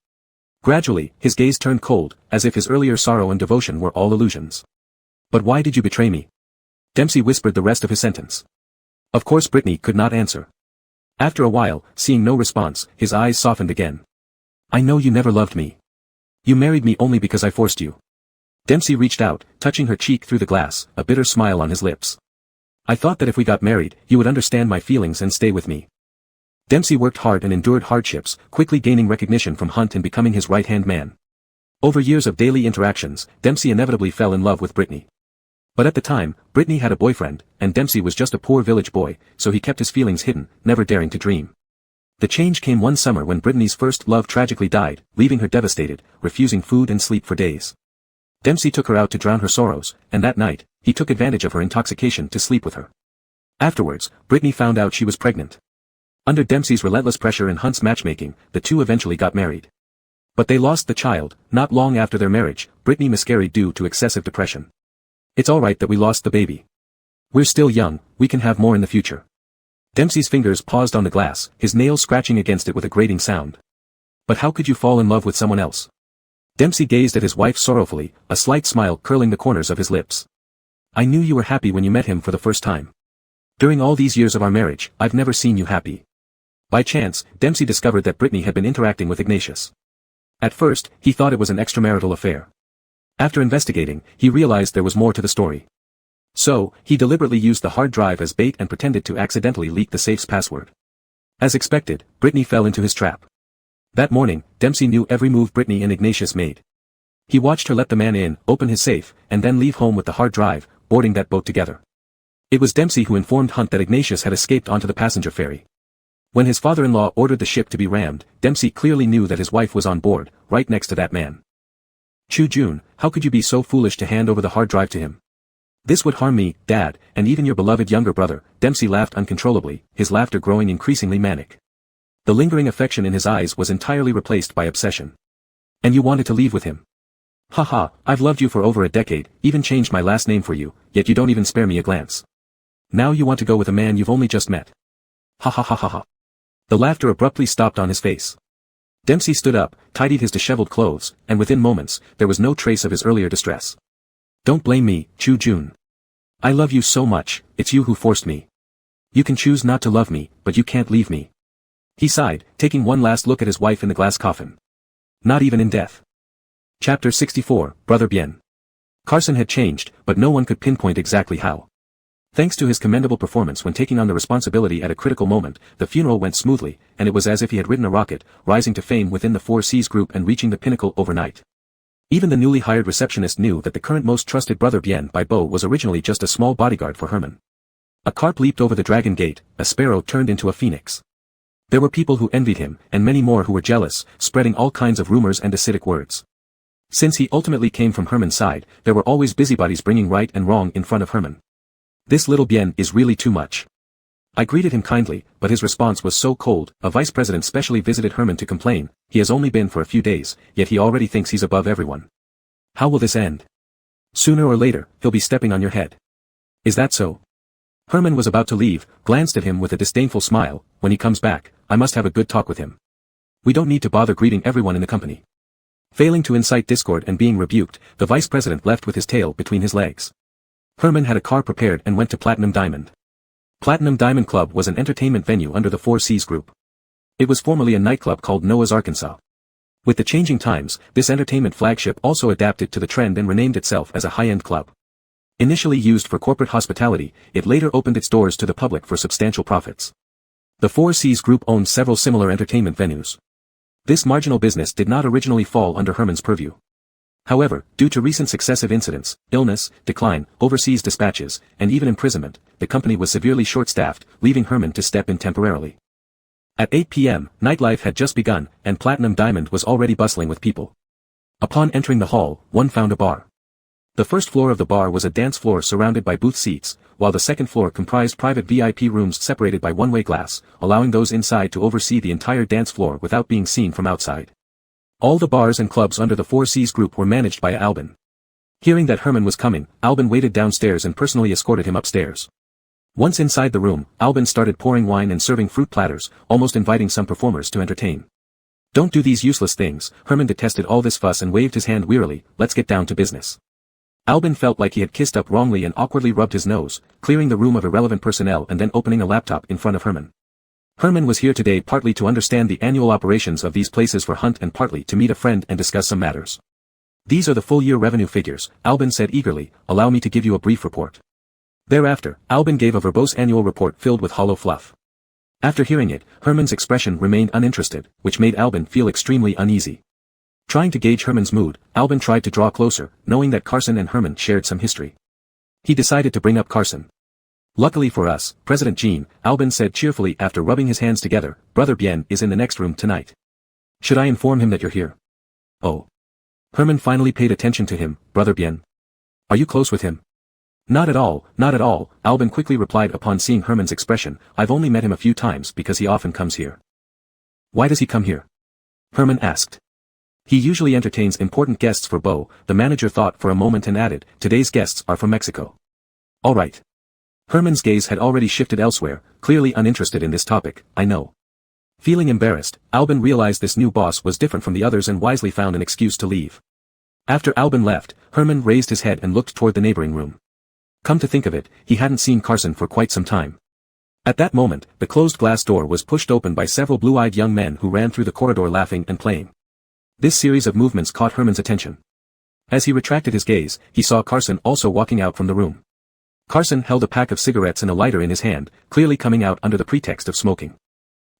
Gradually, his gaze turned cold, as if his earlier sorrow and devotion were all illusions. But why did you betray me? Dempsey whispered the rest of his sentence. Of course Brittany could not answer. After a while, seeing no response, his eyes softened again. I know you never loved me. You married me only because I forced you. Dempsey reached out, touching her cheek through the glass, a bitter smile on his lips. I thought that if we got married, you would understand my feelings and stay with me. Dempsey worked hard and endured hardships, quickly gaining recognition from Hunt and becoming his right-hand man. Over years of daily interactions, Dempsey inevitably fell in love with Brittany. But at the time, Brittany had a boyfriend, and Dempsey was just a poor village boy, so he kept his feelings hidden, never daring to dream. The change came one summer when Brittany's first love tragically died, leaving her devastated, refusing food and sleep for days. Dempsey took her out to drown her sorrows, and that night, he took advantage of her intoxication to sleep with her. Afterwards, Brittany found out she was pregnant. Under Dempsey's relentless pressure and Hunt's matchmaking, the two eventually got married. But they lost the child. Not long after their marriage, Brittany miscarried due to excessive depression. It's alright that we lost the baby. We're still young, we can have more in the future. Dempsey's fingers paused on the glass, his nails scratching against it with a grating sound. But how could you fall in love with someone else? Dempsey gazed at his wife sorrowfully, a slight smile curling the corners of his lips. I knew you were happy when you met him for the first time. During all these years of our marriage, I've never seen you happy. By chance, Dempsey discovered that Brittany had been interacting with Ignatius. At first, he thought it was an extramarital affair. After investigating, he realized there was more to the story. So, he deliberately used the hard drive as bait and pretended to accidentally leak the safe's password. As expected, Brittany fell into his trap. That morning, Dempsey knew every move Brittany and Ignatius made. He watched her let the man in, open his safe, and then leave home with the hard drive, boarding that boat together. It was Dempsey who informed Hunt that Ignatius had escaped onto the passenger ferry. When his father-in-law ordered the ship to be rammed, Dempsey clearly knew that his wife was on board, right next to that man. Chu Jun, how could you be so foolish to hand over the hard drive to him? This would harm me, Dad, and even your beloved younger brother. Dempsey laughed uncontrollably, his laughter growing increasingly manic. The lingering affection in his eyes was entirely replaced by obsession. And you wanted to leave with him? Haha, I've loved you for over a decade, even changed my last name for you, yet you don't even spare me a glance. Now you want to go with a man you've only just met. Ha ha ha ha ha. The laughter abruptly stopped on his face. Dempsey stood up, tidied his disheveled clothes, and within moments, there was no trace of his earlier distress. Don't blame me, Chu Jun. I love you so much, it's you who forced me. You can choose not to love me, but you can't leave me. He sighed, taking one last look at his wife in the glass coffin. Not even in death. Chapter 64, Brother Bien. Carson had changed, but no one could pinpoint exactly how. Thanks to his commendable performance when taking on the responsibility at a critical moment, the funeral went smoothly, and it was as if he had ridden a rocket, rising to fame within the 4Cs group and reaching the pinnacle overnight. Even the newly hired receptionist knew that the current most trusted Brother Bien by Bo was originally just a small bodyguard for Herman. A carp leaped over the dragon gate, a sparrow turned into a phoenix. There were people who envied him, and many more who were jealous, spreading all kinds of rumors and acidic words. Since he ultimately came from Herman's side, there were always busybodies bringing right and wrong in front of Herman. This little Bien is really too much. I greeted him kindly, but his response was so cold. A vice president specially visited Herman to complain. He has only been for a few days, yet he already thinks he's above everyone. How will this end? Sooner or later, he'll be stepping on your head. Is that so? Herman was about to leave, glanced at him with a disdainful smile. When he comes back, I must have a good talk with him. We don't need to bother greeting everyone in the company. Failing to incite discord and being rebuked, the vice president left with his tail between his legs. Herman had a car prepared and went to Platinum Diamond. Platinum Diamond Club was an entertainment venue under the 4Cs group. It was formerly a nightclub called Noah's Arkansas. With the changing times, this entertainment flagship also adapted to the trend and renamed itself as a high-end club. Initially used for corporate hospitality, it later opened its doors to the public for substantial profits. The 4Cs group owned several similar entertainment venues. This marginal business did not originally fall under Herman's purview. However, due to recent successive incidents, illness, decline, overseas dispatches, and even imprisonment, the company was severely short-staffed, leaving Herman to step in temporarily. At 8 p.m., nightlife had just begun, and Platinum Diamond was already bustling with people. Upon entering the hall, one found a bar. The first floor of the bar was a dance floor surrounded by booth seats, while the second floor comprised private VIP rooms separated by one-way glass, allowing those inside to oversee the entire dance floor without being seen from outside. All the bars and clubs under the 4Cs group were managed by Albin. Hearing that Herman was coming, Albin waited downstairs and personally escorted him upstairs. Once inside the room, Albin started pouring wine and serving fruit platters, almost inviting some performers to entertain. Don't do these useless things. Herman detested all this fuss and waved his hand wearily. Let's get down to business. Albin felt like he had kissed up wrongly and awkwardly rubbed his nose, clearing the room of irrelevant personnel and then opening a laptop in front of Herman. Herman was here today partly to understand the annual operations of these places for Hunt and partly to meet a friend and discuss some matters. These are the full-year revenue figures, Albin said eagerly. Allow me to give you a brief report. Thereafter, Albin gave a verbose annual report filled with hollow fluff. After hearing it, Herman's expression remained uninterested, which made Albin feel extremely uneasy. Trying to gauge Herman's mood, Albin tried to draw closer, knowing that Carson and Herman shared some history. He decided to bring up Carson. Luckily for us, President Jean, Albin said cheerfully after rubbing his hands together, Brother Bien is in the next room tonight. Should I inform him that you're here? Oh. Herman finally paid attention to him. Brother Bien. Are you close with him? Not at all, not at all, Albin quickly replied upon seeing Herman's expression. I've only met him a few times because he often comes here. Why does he come here? Herman asked. He usually entertains important guests for Bo. The manager thought for a moment and added, today's guests are from Mexico. All right. Herman's gaze had already shifted elsewhere, clearly uninterested in this topic. I know. Feeling embarrassed, Albin realized this new boss was different from the others and wisely found an excuse to leave. After Albin left, Herman raised his head and looked toward the neighboring room. Come to think of it, he hadn't seen Carson for quite some time. At that moment, the closed glass door was pushed open by several blue-eyed young men who ran through the corridor laughing and playing. This series of movements caught Herman's attention. As he retracted his gaze, he saw Carson also walking out from the room. Carson held a pack of cigarettes and a lighter in his hand, clearly coming out under the pretext of smoking.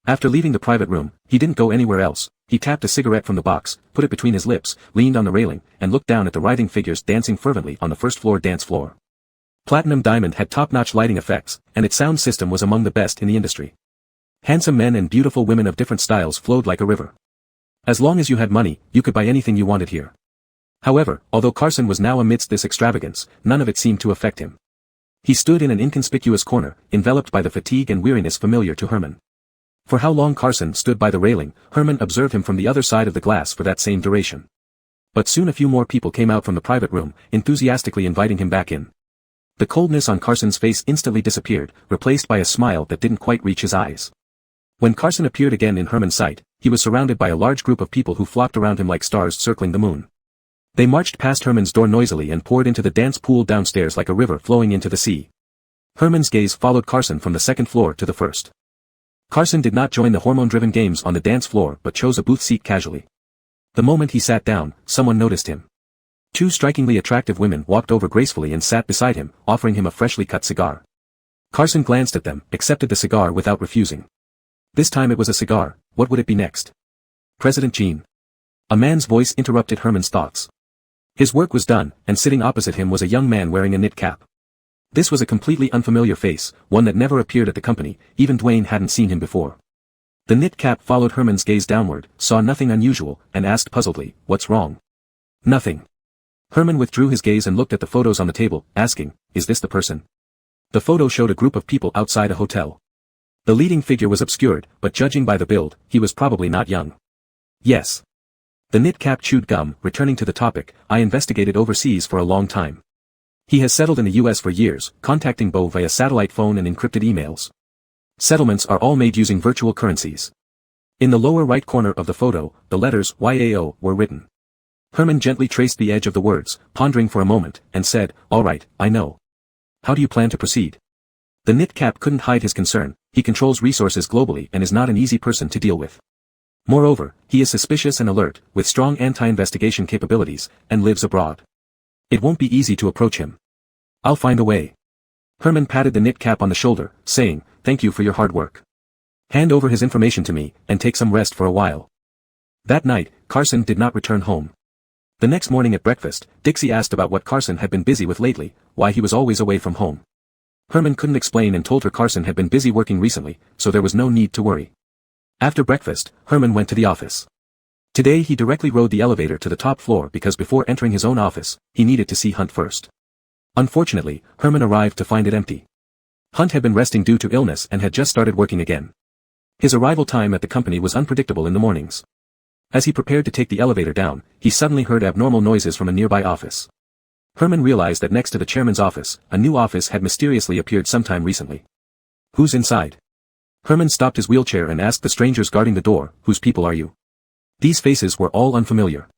After leaving the private room, he didn't go anywhere else. He tapped a cigarette from the box, put it between his lips, leaned on the railing, and looked down at the writhing figures dancing fervently on the first-floor dance floor. Platinum Diamond had top-notch lighting effects, and its sound system was among the best in the industry. Handsome men and beautiful women of different styles flowed like a river. As long as you had money, you could buy anything you wanted here. However, although Carson was now amidst this extravagance, none of it seemed to affect him. He stood in an inconspicuous corner, enveloped by the fatigue and weariness familiar to Herman. For how long Carson stood by the railing, Herman observed him from the other side of the glass for that same duration. But soon a few more people came out from the private room, enthusiastically inviting him back in. The coldness on Carson's face instantly disappeared, replaced by a smile that didn't quite reach his eyes. When Carson appeared again in Herman's sight, he was surrounded by a large group of people who flocked around him like stars circling the moon. They marched past Herman's door noisily and poured into the dance pool downstairs like a river flowing into the sea. Herman's gaze followed Carson from the second floor to the first. Carson did not join the hormone-driven games on the dance floor but chose a booth seat casually. The moment he sat down, someone noticed him. Two strikingly attractive women walked over gracefully and sat beside him, offering him a freshly cut cigar. Carson glanced at them, accepted the cigar without refusing. This time it was a cigar. What would it be next? President Jean. A man's voice interrupted Herman's thoughts. His work was done, and sitting opposite him was a young man wearing a knit cap. This was a completely unfamiliar face, one that never appeared at the company. Even Dwayne hadn't seen him before. The knit cap followed Herman's gaze downward, saw nothing unusual, and asked puzzledly, "What's wrong?" "Nothing." Herman withdrew his gaze and looked at the photos on the table, asking, "Is this the person?" The photo showed a group of people outside a hotel. The leading figure was obscured, but judging by the build, he was probably not young. "Yes." The knit cap chewed gum, returning to the topic. "I investigated overseas for a long time. He has settled in the US for years, contacting Bo via satellite phone and encrypted emails. Settlements are all made using virtual currencies." In the lower right corner of the photo, the letters YAO were written. Herman gently traced the edge of the words, pondering for a moment, and said, "All right, I know. How do you plan to proceed?" The knit cap couldn't hide his concern. He controls resources globally and is not an easy person to deal with. Moreover, he is suspicious and alert, with strong anti-investigation capabilities, and lives abroad. It won't be easy to approach him. "I'll find a way." Herman patted the knit cap on the shoulder, saying, "Thank you for your hard work. Hand over his information to me, and take some rest for a while." That night, Carson did not return home. The next morning at breakfast, Dixie asked about what Carson had been busy with lately, why he was always away from home. Herman couldn't explain and told her Carson had been busy working recently, so there was no need to worry. After breakfast, Herman went to the office. Today he directly rode the elevator to the top floor because before entering his own office, he needed to see Hunt first. Unfortunately, Herman arrived to find it empty. Hunt had been resting due to illness and had just started working again. His arrival time at the company was unpredictable in the mornings. As he prepared to take the elevator down, he suddenly heard abnormal noises from a nearby office. Herman realized that next to the chairman's office, a new office had mysteriously appeared sometime recently. "Who's inside?" Herman stopped his wheelchair and asked the strangers guarding the door, "Whose people are you?" These faces were all unfamiliar.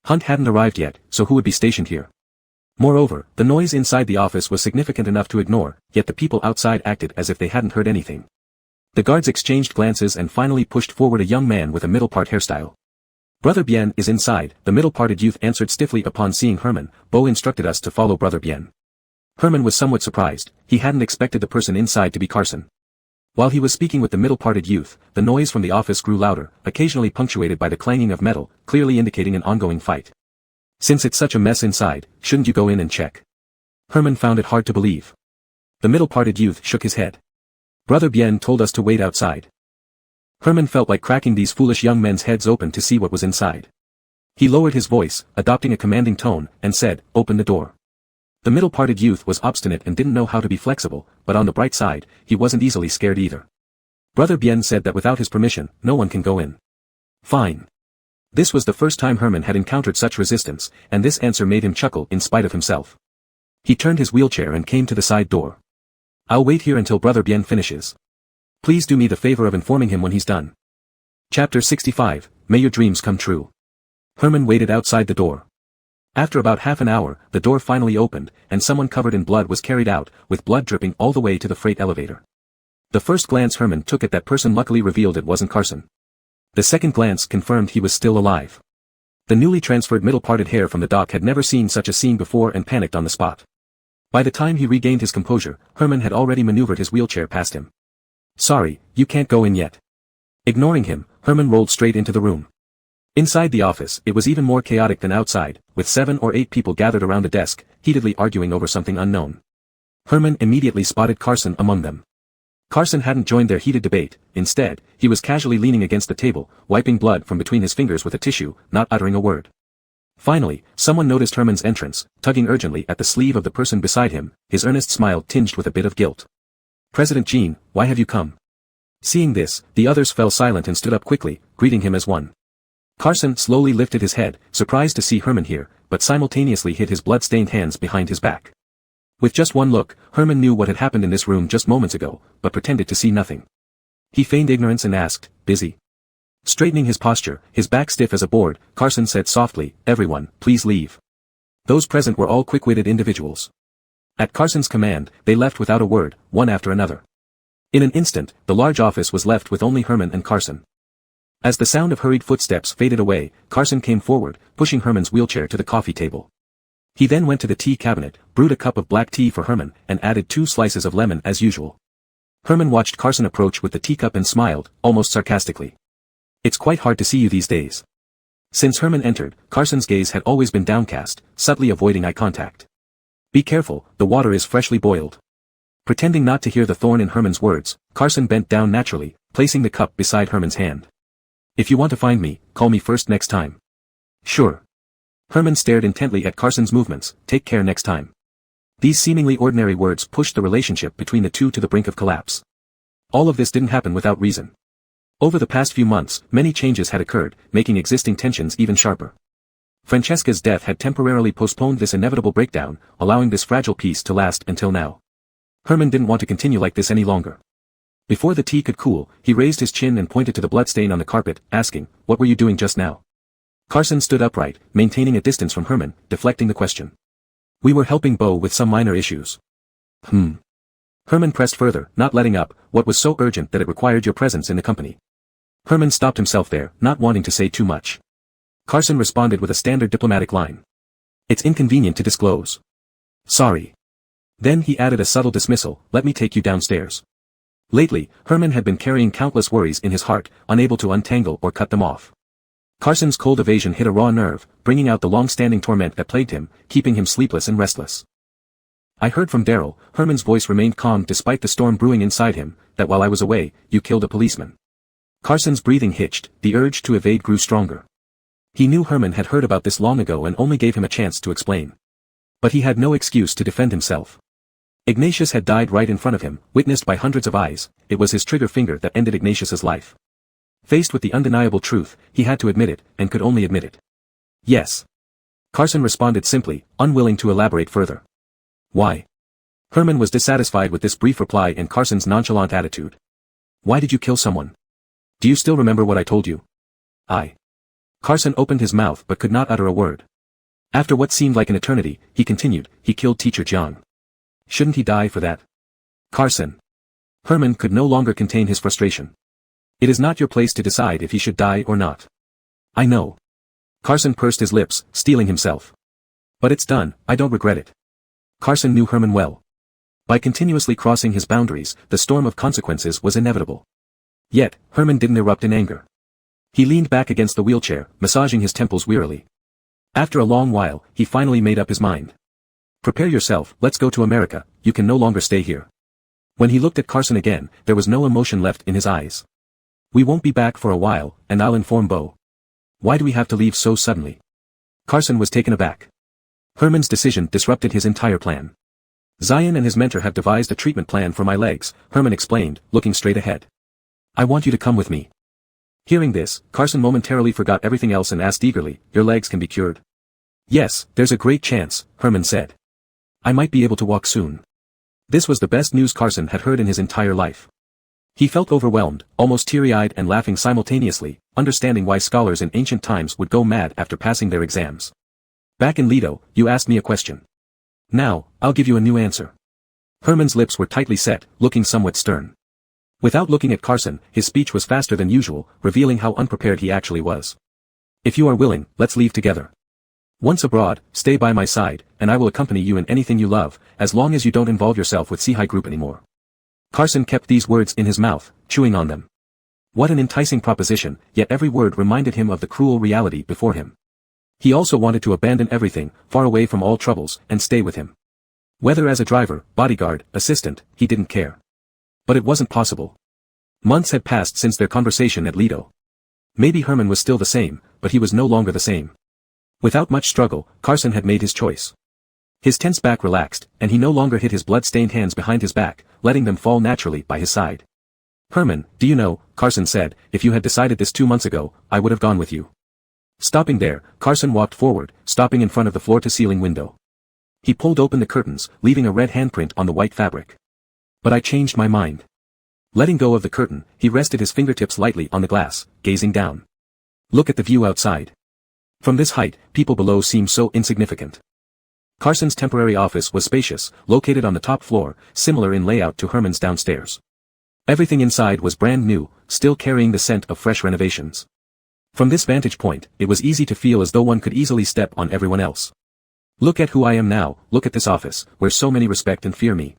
Hunt hadn't arrived yet, so who would be stationed here? Moreover, the noise inside the office was significant enough to ignore, yet the people outside acted as if they hadn't heard anything. The guards exchanged glances and finally pushed forward a young man with a middle-part hairstyle. Brother Bien is inside, the middle-parted youth answered stiffly upon seeing Herman. Bo instructed us to follow Brother Bien. Herman was somewhat surprised, he hadn't expected the person inside to be Carson. While he was speaking with the middle-parted youth, the noise from the office grew louder, occasionally punctuated by the clanging of metal, clearly indicating an ongoing fight. Since it's such a mess inside, shouldn't you go in and check? Herman found it hard to believe. The middle-parted youth shook his head. Brother Bien told us to wait outside. Herman felt like cracking these foolish young men's heads open to see what was inside. He lowered his voice, adopting a commanding tone, and said, "Open the door." The middle-parted youth was obstinate and didn't know how to be flexible, but on the bright side, he wasn't easily scared either. Brother Bien said that without his permission, no one can go in. Fine. This was the first time Herman had encountered such resistance, and this answer made him chuckle in spite of himself. He turned his wheelchair and came to the side door. I'll wait here until Brother Bien finishes. Please do me the favor of informing him when he's done. Chapter 65, May Your Dreams Come True. Herman waited outside the door. After about half an hour, the door finally opened, and someone covered in blood was carried out, with blood dripping all the way to the freight elevator. The first glance Herman took at that person luckily revealed it wasn't Carson. The second glance confirmed he was still alive. The newly transferred middle-parted hair from the dock had never seen such a scene before and panicked on the spot. By the time he regained his composure, Herman had already maneuvered his wheelchair past him. Sorry, you can't go in yet. Ignoring him, Herman rolled straight into the room. Inside the office, it was even more chaotic than outside, with 7 or 8 people gathered around a desk, heatedly arguing over something unknown. Herman immediately spotted Carson among them. Carson hadn't joined their heated debate, instead, he was casually leaning against the table, wiping blood from between his fingers with a tissue, not uttering a word. Finally, someone noticed Herman's entrance, tugging urgently at the sleeve of the person beside him, his earnest smile tinged with a bit of guilt. President Jean, why have you come? Seeing this, the others fell silent and stood up quickly, greeting him as one. Carson slowly lifted his head, surprised to see Herman here, but simultaneously hid his blood-stained hands behind his back. With just one look, Herman knew what had happened in this room just moments ago, but pretended to see nothing. He feigned ignorance and asked, "Busy?" Straightening his posture, his back stiff as a board, Carson said softly, "Everyone, please leave." Those present were all quick-witted individuals. At Carson's command, they left without a word, one after another. In an instant, the large office was left with only Herman and Carson. As the sound of hurried footsteps faded away, Carson came forward, pushing Herman's wheelchair to the coffee table. He then went to the tea cabinet, brewed a cup of black tea for Herman, and added 2 slices of lemon as usual. Herman watched Carson approach with the teacup and smiled, almost sarcastically. "It's quite hard to see you these days." Since Herman entered, Carson's gaze had always been downcast, subtly avoiding eye contact. "Be careful, the water is freshly boiled." Pretending not to hear the thorn in Herman's words, Carson bent down naturally, placing the cup beside Herman's hand. "If you want to find me, call me first next time." "Sure." Herman stared intently at Carson's movements, "Take care next time." These seemingly ordinary words pushed the relationship between the two to the brink of collapse. All of this didn't happen without reason. Over the past few months, many changes had occurred, making existing tensions even sharper. Francesca's death had temporarily postponed this inevitable breakdown, allowing this fragile peace to last until now. Herman didn't want to continue like this any longer. Before the tea could cool, he raised his chin and pointed to the bloodstain on the carpet, asking, "What were you doing just now?" Carson stood upright, maintaining a distance from Herman, deflecting the question. "We were helping Bo with some minor issues." Herman pressed further, not letting up, "What was so urgent that it required your presence in the company?" Herman stopped himself there, not wanting to say too much. Carson responded with a standard diplomatic line. "It's inconvenient to disclose." "Sorry." Then he added a subtle dismissal, "Let me take you downstairs." Lately, Herman had been carrying countless worries in his heart, unable to untangle or cut them off. Carson's cold evasion hit a raw nerve, bringing out the long-standing torment that plagued him, keeping him sleepless and restless. "I heard from Daryl," Herman's voice remained calm despite the storm brewing inside him, "that while I was away, you killed a policeman." Carson's breathing hitched, the urge to evade grew stronger. He knew Herman had heard about this long ago and only gave him a chance to explain. But he had no excuse to defend himself. Ignatius had died right in front of him, witnessed by hundreds of eyes. It was his trigger finger that ended Ignatius's life. Faced with the undeniable truth, he had to admit it, and could only admit it. "Yes." Carson responded simply, unwilling to elaborate further. "Why?" Herman was dissatisfied with this brief reply and Carson's nonchalant attitude. "Why did you kill someone? Do you still remember what I told you?" Carson opened his mouth but could not utter a word. After what seemed like an eternity, he continued, "He killed Teacher Jiang. Shouldn't he die for that?" "Carson." Herman could no longer contain his frustration. It is not your place to decide if he should die or not. I know. Carson pursed his lips, steeling himself. But it's done, I don't regret it. Carson knew Herman well. By continuously crossing his boundaries, the storm of consequences was inevitable. Yet, Herman didn't erupt in anger. He leaned back against the wheelchair, massaging his temples wearily. After a long while, he finally made up his mind. Prepare yourself, let's go to America, you can no longer stay here. When he looked at Carson again, there was no emotion left in his eyes. We won't be back for a while, and I'll inform Bo. Why do we have to leave so suddenly? Carson was taken aback. Herman's decision disrupted his entire plan. Zion and his mentor have devised a treatment plan for my legs, Herman explained, looking straight ahead. I want you to come with me. Hearing this, Carson momentarily forgot everything else and asked eagerly, your legs can be cured? Yes, there's a great chance, Herman said. I might be able to walk soon. This was the best news Carson had heard in his entire life. He felt overwhelmed, almost teary-eyed and laughing simultaneously, understanding why scholars in ancient times would go mad after passing their exams. Back in Lido, you asked me a question. Now, I'll give you a new answer. Herman's lips were tightly set, looking somewhat stern. Without looking at Carson, his speech was faster than usual, revealing how unprepared he actually was. If you are willing, let's leave together. Once abroad, stay by my side, and I will accompany you in anything you love, as long as you don't involve yourself with Seahai Group anymore. Carson kept these words in his mouth, chewing on them. What an enticing proposition, yet every word reminded him of the cruel reality before him. He also wanted to abandon everything, far away from all troubles, and stay with him. Whether as a driver, bodyguard, assistant, he didn't care. But it wasn't possible. Months had passed since their conversation at Lido. Maybe Herman was still the same, but he was no longer the same. Without much struggle, Carson had made his choice. His tense back relaxed, and he no longer hid his blood-stained hands behind his back, letting them fall naturally by his side. Herman, do you know, Carson said, if you had decided this 2 months ago, I would have gone with you. Stopping there, Carson walked forward, stopping in front of the floor-to-ceiling window. He pulled open the curtains, leaving a red handprint on the white fabric. But I changed my mind. Letting go of the curtain, he rested his fingertips lightly on the glass, gazing down. Look at the view outside. From this height, people below seem so insignificant. Carson's temporary office was spacious, located on the top floor, similar in layout to Herman's downstairs. Everything inside was brand new, still carrying the scent of fresh renovations. From this vantage point, it was easy to feel as though one could easily step on everyone else. Look at who I am now, look at this office, where so many respect and fear me.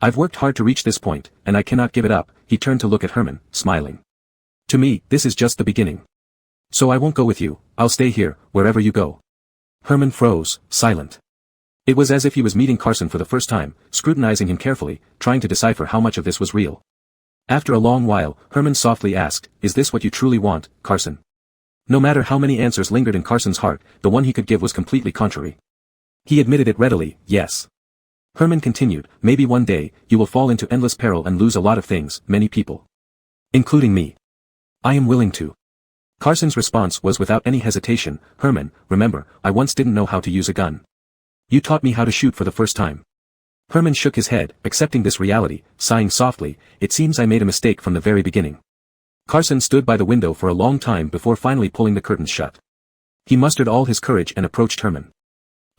I've worked hard to reach this point, and I cannot give it up. He turned to look at Herman, smiling. To me, this is just the beginning. So I won't go with you, I'll stay here, wherever you go. Herman froze, silent. It was as if he was meeting Carson for the first time, scrutinizing him carefully, trying to decipher how much of this was real. After a long while, Herman softly asked, is this what you truly want, Carson? No matter how many answers lingered in Carson's heart, the one he could give was completely contrary. He admitted it readily, yes. Herman continued, maybe one day, you will fall into endless peril and lose a lot of things, many people. Including me. I am willing to. Carson's response was without any hesitation, Herman, remember, I once didn't know how to use a gun. You taught me how to shoot for the first time. Herman shook his head, accepting this reality, sighing softly, it seems I made a mistake from the very beginning. Carson stood by the window for a long time before finally pulling the curtains shut. He mustered all his courage and approached Herman.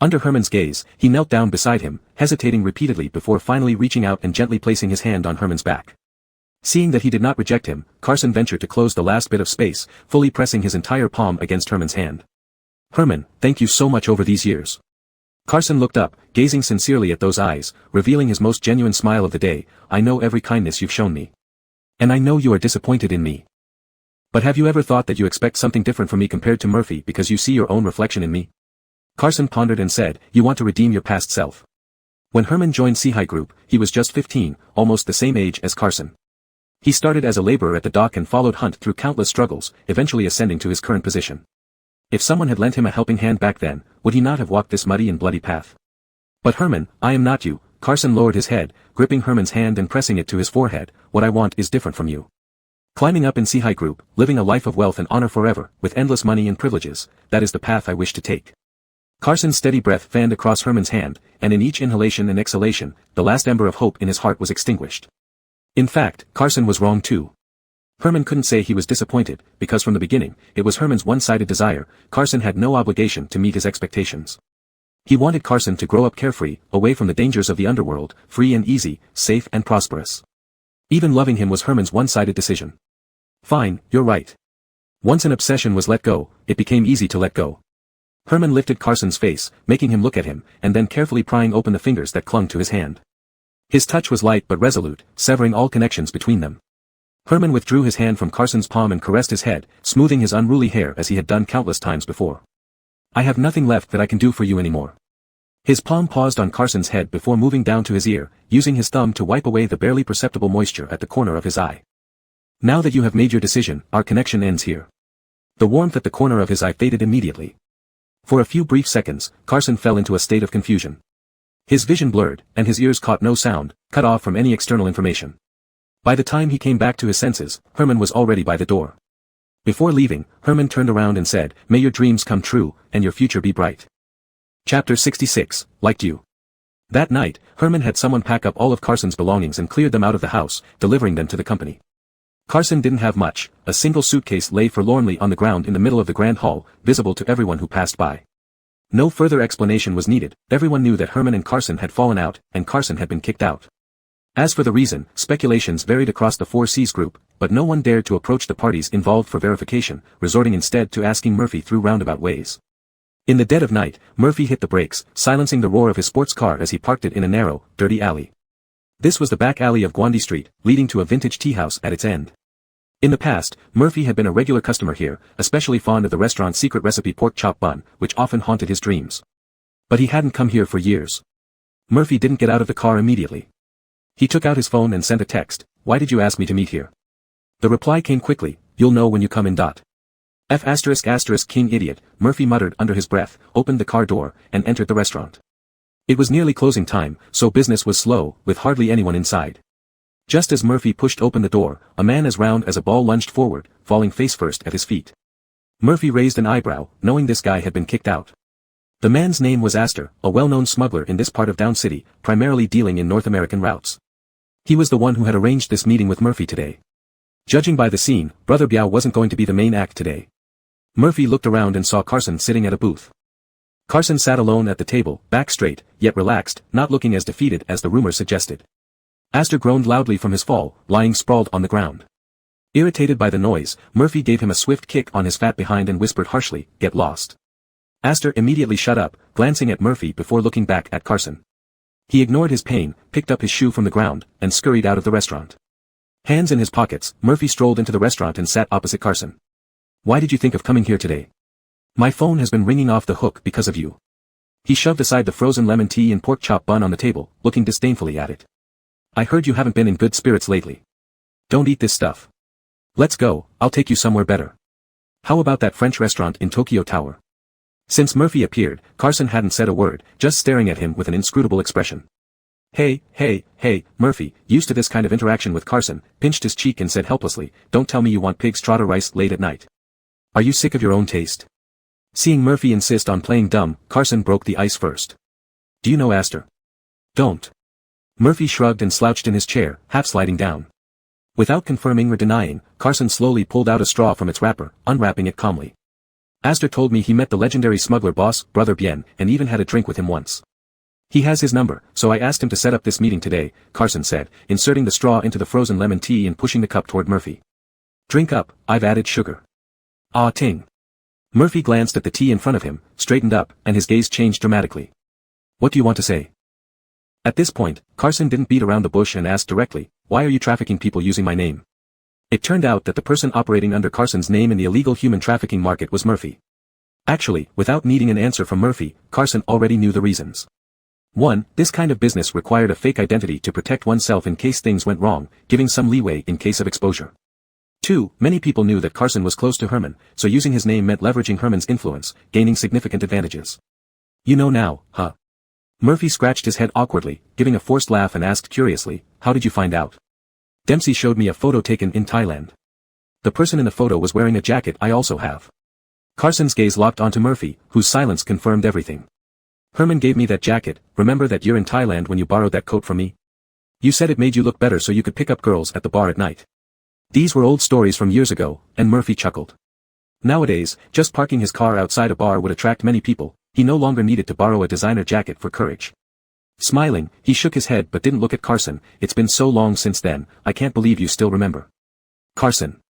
Under Herman's gaze, he knelt down beside him, hesitating repeatedly before finally reaching out and gently placing his hand on Herman's back. Seeing that he did not reject him, Carson ventured to close the last bit of space, fully pressing his entire palm against Herman's hand. Herman, thank you so much over these years. Carson looked up, gazing sincerely at those eyes, revealing his most genuine smile of the day, I know every kindness you've shown me. And I know you are disappointed in me. But have you ever thought that you expect something different from me compared to Murphy because you see your own reflection in me? Carson pondered and said, you want to redeem your past self. When Herman joined Seahai Group, he was just 15, almost the same age as Carson. He started as a laborer at the dock and followed Hunt through countless struggles, eventually ascending to his current position. If someone had lent him a helping hand back then, would he not have walked this muddy and bloody path? But Herman, I am not you. Carson lowered his head, gripping Herman's hand and pressing it to his forehead, what I want is different from you. Climbing up in Seahai Group, living a life of wealth and honor forever, with endless money and privileges, that is the path I wish to take. Carson's steady breath fanned across Herman's hand, and in each inhalation and exhalation, the last ember of hope in his heart was extinguished. In fact, Carson was wrong too. Herman couldn't say he was disappointed, because from the beginning, it was Herman's one-sided desire. Carson had no obligation to meet his expectations. He wanted Carson to grow up carefree, away from the dangers of the underworld, free and easy, safe and prosperous. Even loving him was Herman's one-sided decision. Fine, you're right. Once an obsession was let go, it became easy to let go. Herman lifted Carson's face, making him look at him, and then carefully prying open the fingers that clung to his hand. His touch was light but resolute, severing all connections between them. Herman withdrew his hand from Carson's palm and caressed his head, smoothing his unruly hair as he had done countless times before. I have nothing left that I can do for you anymore. His palm paused on Carson's head before moving down to his ear, using his thumb to wipe away the barely perceptible moisture at the corner of his eye. Now that you have made your decision, our connection ends here. The warmth at the corner of his eye faded immediately. For a few brief seconds, Carson fell into a state of confusion. His vision blurred, and his ears caught no sound, cut off from any external information. By the time he came back to his senses, Herman was already by the door. Before leaving, Herman turned around and said, "May your dreams come true, and your future be bright." Chapter 66, Liked You. That night, Herman had someone pack up all of Carson's belongings and cleared them out of the house, delivering them to the company. Carson didn't have much. A single suitcase lay forlornly on the ground in the middle of the grand hall, visible to everyone who passed by. No further explanation was needed. Everyone knew that Herman and Carson had fallen out, and Carson had been kicked out. As for the reason, speculations varied across the 4Cs group, but no one dared to approach the parties involved for verification, resorting instead to asking Murphy through roundabout ways. In the dead of night, Murphy hit the brakes, silencing the roar of his sports car as he parked it in a narrow, dirty alley. This was the back alley of Gwandy Street, leading to a vintage tea house at its end. In the past, Murphy had been a regular customer here, especially fond of the restaurant's secret recipe pork chop bun, which often haunted his dreams. But he hadn't come here for years. Murphy didn't get out of the car immediately. He took out his phone and sent a text, "Why did you ask me to meet here?" The reply came quickly, "You'll know when you come in. F*** king idiot," Murphy muttered under his breath, opened the car door, and entered the restaurant. It was nearly closing time, so business was slow, with hardly anyone inside. Just as Murphy pushed open the door, a man as round as a ball lunged forward, falling face first at his feet. Murphy raised an eyebrow, knowing this guy had been kicked out. The man's name was Astor, a well-known smuggler in this part of Down City, primarily dealing in North American routes. He was the one who had arranged this meeting with Murphy today. Judging by the scene, Brother Biao wasn't going to be the main act today. Murphy looked around and saw Carson sitting at a booth. Carson sat alone at the table, back straight, yet relaxed, not looking as defeated as the rumor suggested. Astor groaned loudly from his fall, lying sprawled on the ground. Irritated by the noise, Murphy gave him a swift kick on his fat behind and whispered harshly, "Get lost." Astor immediately shut up, glancing at Murphy before looking back at Carson. He ignored his pain, picked up his shoe from the ground, and scurried out of the restaurant. Hands in his pockets, Murphy strolled into the restaurant and sat opposite Carson. "Why did you think of coming here today?" "My phone has been ringing off the hook because of you." He shoved aside the frozen lemon tea and pork chop bun on the table, looking disdainfully at it. "I heard you haven't been in good spirits lately. Don't eat this stuff. Let's go, I'll take you somewhere better. How about that French restaurant in Tokyo Tower?" Since Murphy appeared, Carson hadn't said a word, just staring at him with an inscrutable expression. Hey, Murphy, used to this kind of interaction with Carson, pinched his cheek and said helplessly, "Don't tell me you want pig's trotter rice late at night. Are you sick of your own taste?" Seeing Murphy insist on playing dumb, Carson broke the ice first. "Do you know Astor?" "Don't." Murphy shrugged and slouched in his chair, half sliding down. Without confirming or denying, Carson slowly pulled out a straw from its wrapper, unwrapping it calmly. "Astor told me he met the legendary smuggler boss, Brother Bien, and even had a drink with him once. He has his number, so I asked him to set up this meeting today," Carson said, inserting the straw into the frozen lemon tea and pushing the cup toward Murphy. "Drink up, I've added sugar." "Ah ting." Murphy glanced at the tea in front of him, straightened up, and his gaze changed dramatically. "What do you want to say?" At this point, Carson didn't beat around the bush and asked directly, "Why are you trafficking people using my name?" It turned out that the person operating under Carson's name in the illegal human trafficking market was Murphy. Actually, without needing an answer from Murphy, Carson already knew the reasons. 1. This kind of business required a fake identity to protect oneself in case things went wrong, giving some leeway in case of exposure. 2. Many people knew that Carson was close to Herman, so using his name meant leveraging Herman's influence, gaining significant advantages. "You know now, huh?" Murphy scratched his head awkwardly, giving a forced laugh and asked curiously, "How did you find out?" "Dempsey showed me a photo taken in Thailand. The person in the photo was wearing a jacket I also have." Carson's gaze locked onto Murphy, whose silence confirmed everything. "Herman gave me that jacket. Remember that year in Thailand when you borrowed that coat from me? You said it made you look better so you could pick up girls at the bar at night." These were old stories from years ago, and Murphy chuckled. Nowadays, just parking his car outside a bar would attract many people. He no longer needed to borrow a designer jacket for courage. Smiling, he shook his head but didn't look at Carson. It's been so long since then, I can't believe you still remember. Carson.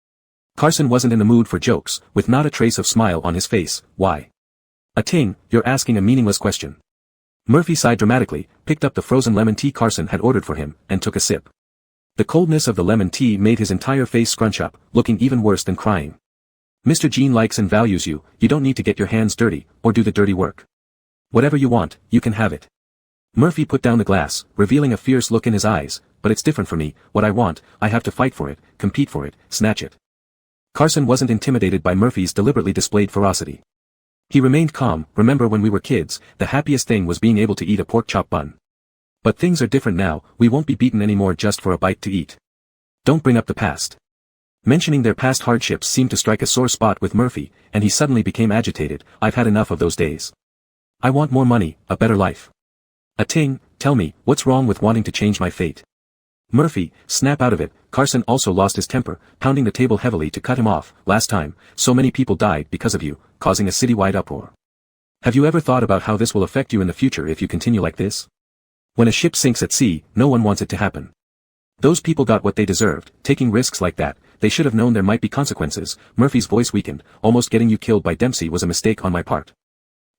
Carson wasn't in the mood for jokes, with not a trace of smile on his face. Why? A ting, you're asking a meaningless question. Murphy sighed dramatically, picked up the frozen lemon tea Carson had ordered for him, and took a sip. The coldness of the lemon tea made his entire face scrunch up, looking even worse than crying. Mr. Jean likes and values you, you don't need to get your hands dirty, or do the dirty work. Whatever you want, you can have it. Murphy put down the glass, revealing a fierce look in his eyes, but it's different for me, what I want, I have to fight for it, compete for it, snatch it. Carson wasn't intimidated by Murphy's deliberately displayed ferocity. He remained calm. Remember when we were kids, the happiest thing was being able to eat a pork chop bun. But things are different now, we won't be beaten anymore just for a bite to eat. Don't bring up the past. Mentioning their past hardships seemed to strike a sore spot with Murphy, and he suddenly became agitated. I've had enough of those days. I want more money, a better life. A ting, tell me, what's wrong with wanting to change my fate? Murphy, snap out of it. Carson also lost his temper, pounding the table heavily to cut him off. Last time, so many people died because of you, causing a citywide uproar. Have you ever thought about how this will affect you in the future if you continue like this? When a ship sinks at sea, no one wants it to happen. Those people got what they deserved, taking risks like that, they should have known there might be consequences. Murphy's voice weakened. Almost getting you killed by Dempsey was a mistake on my part.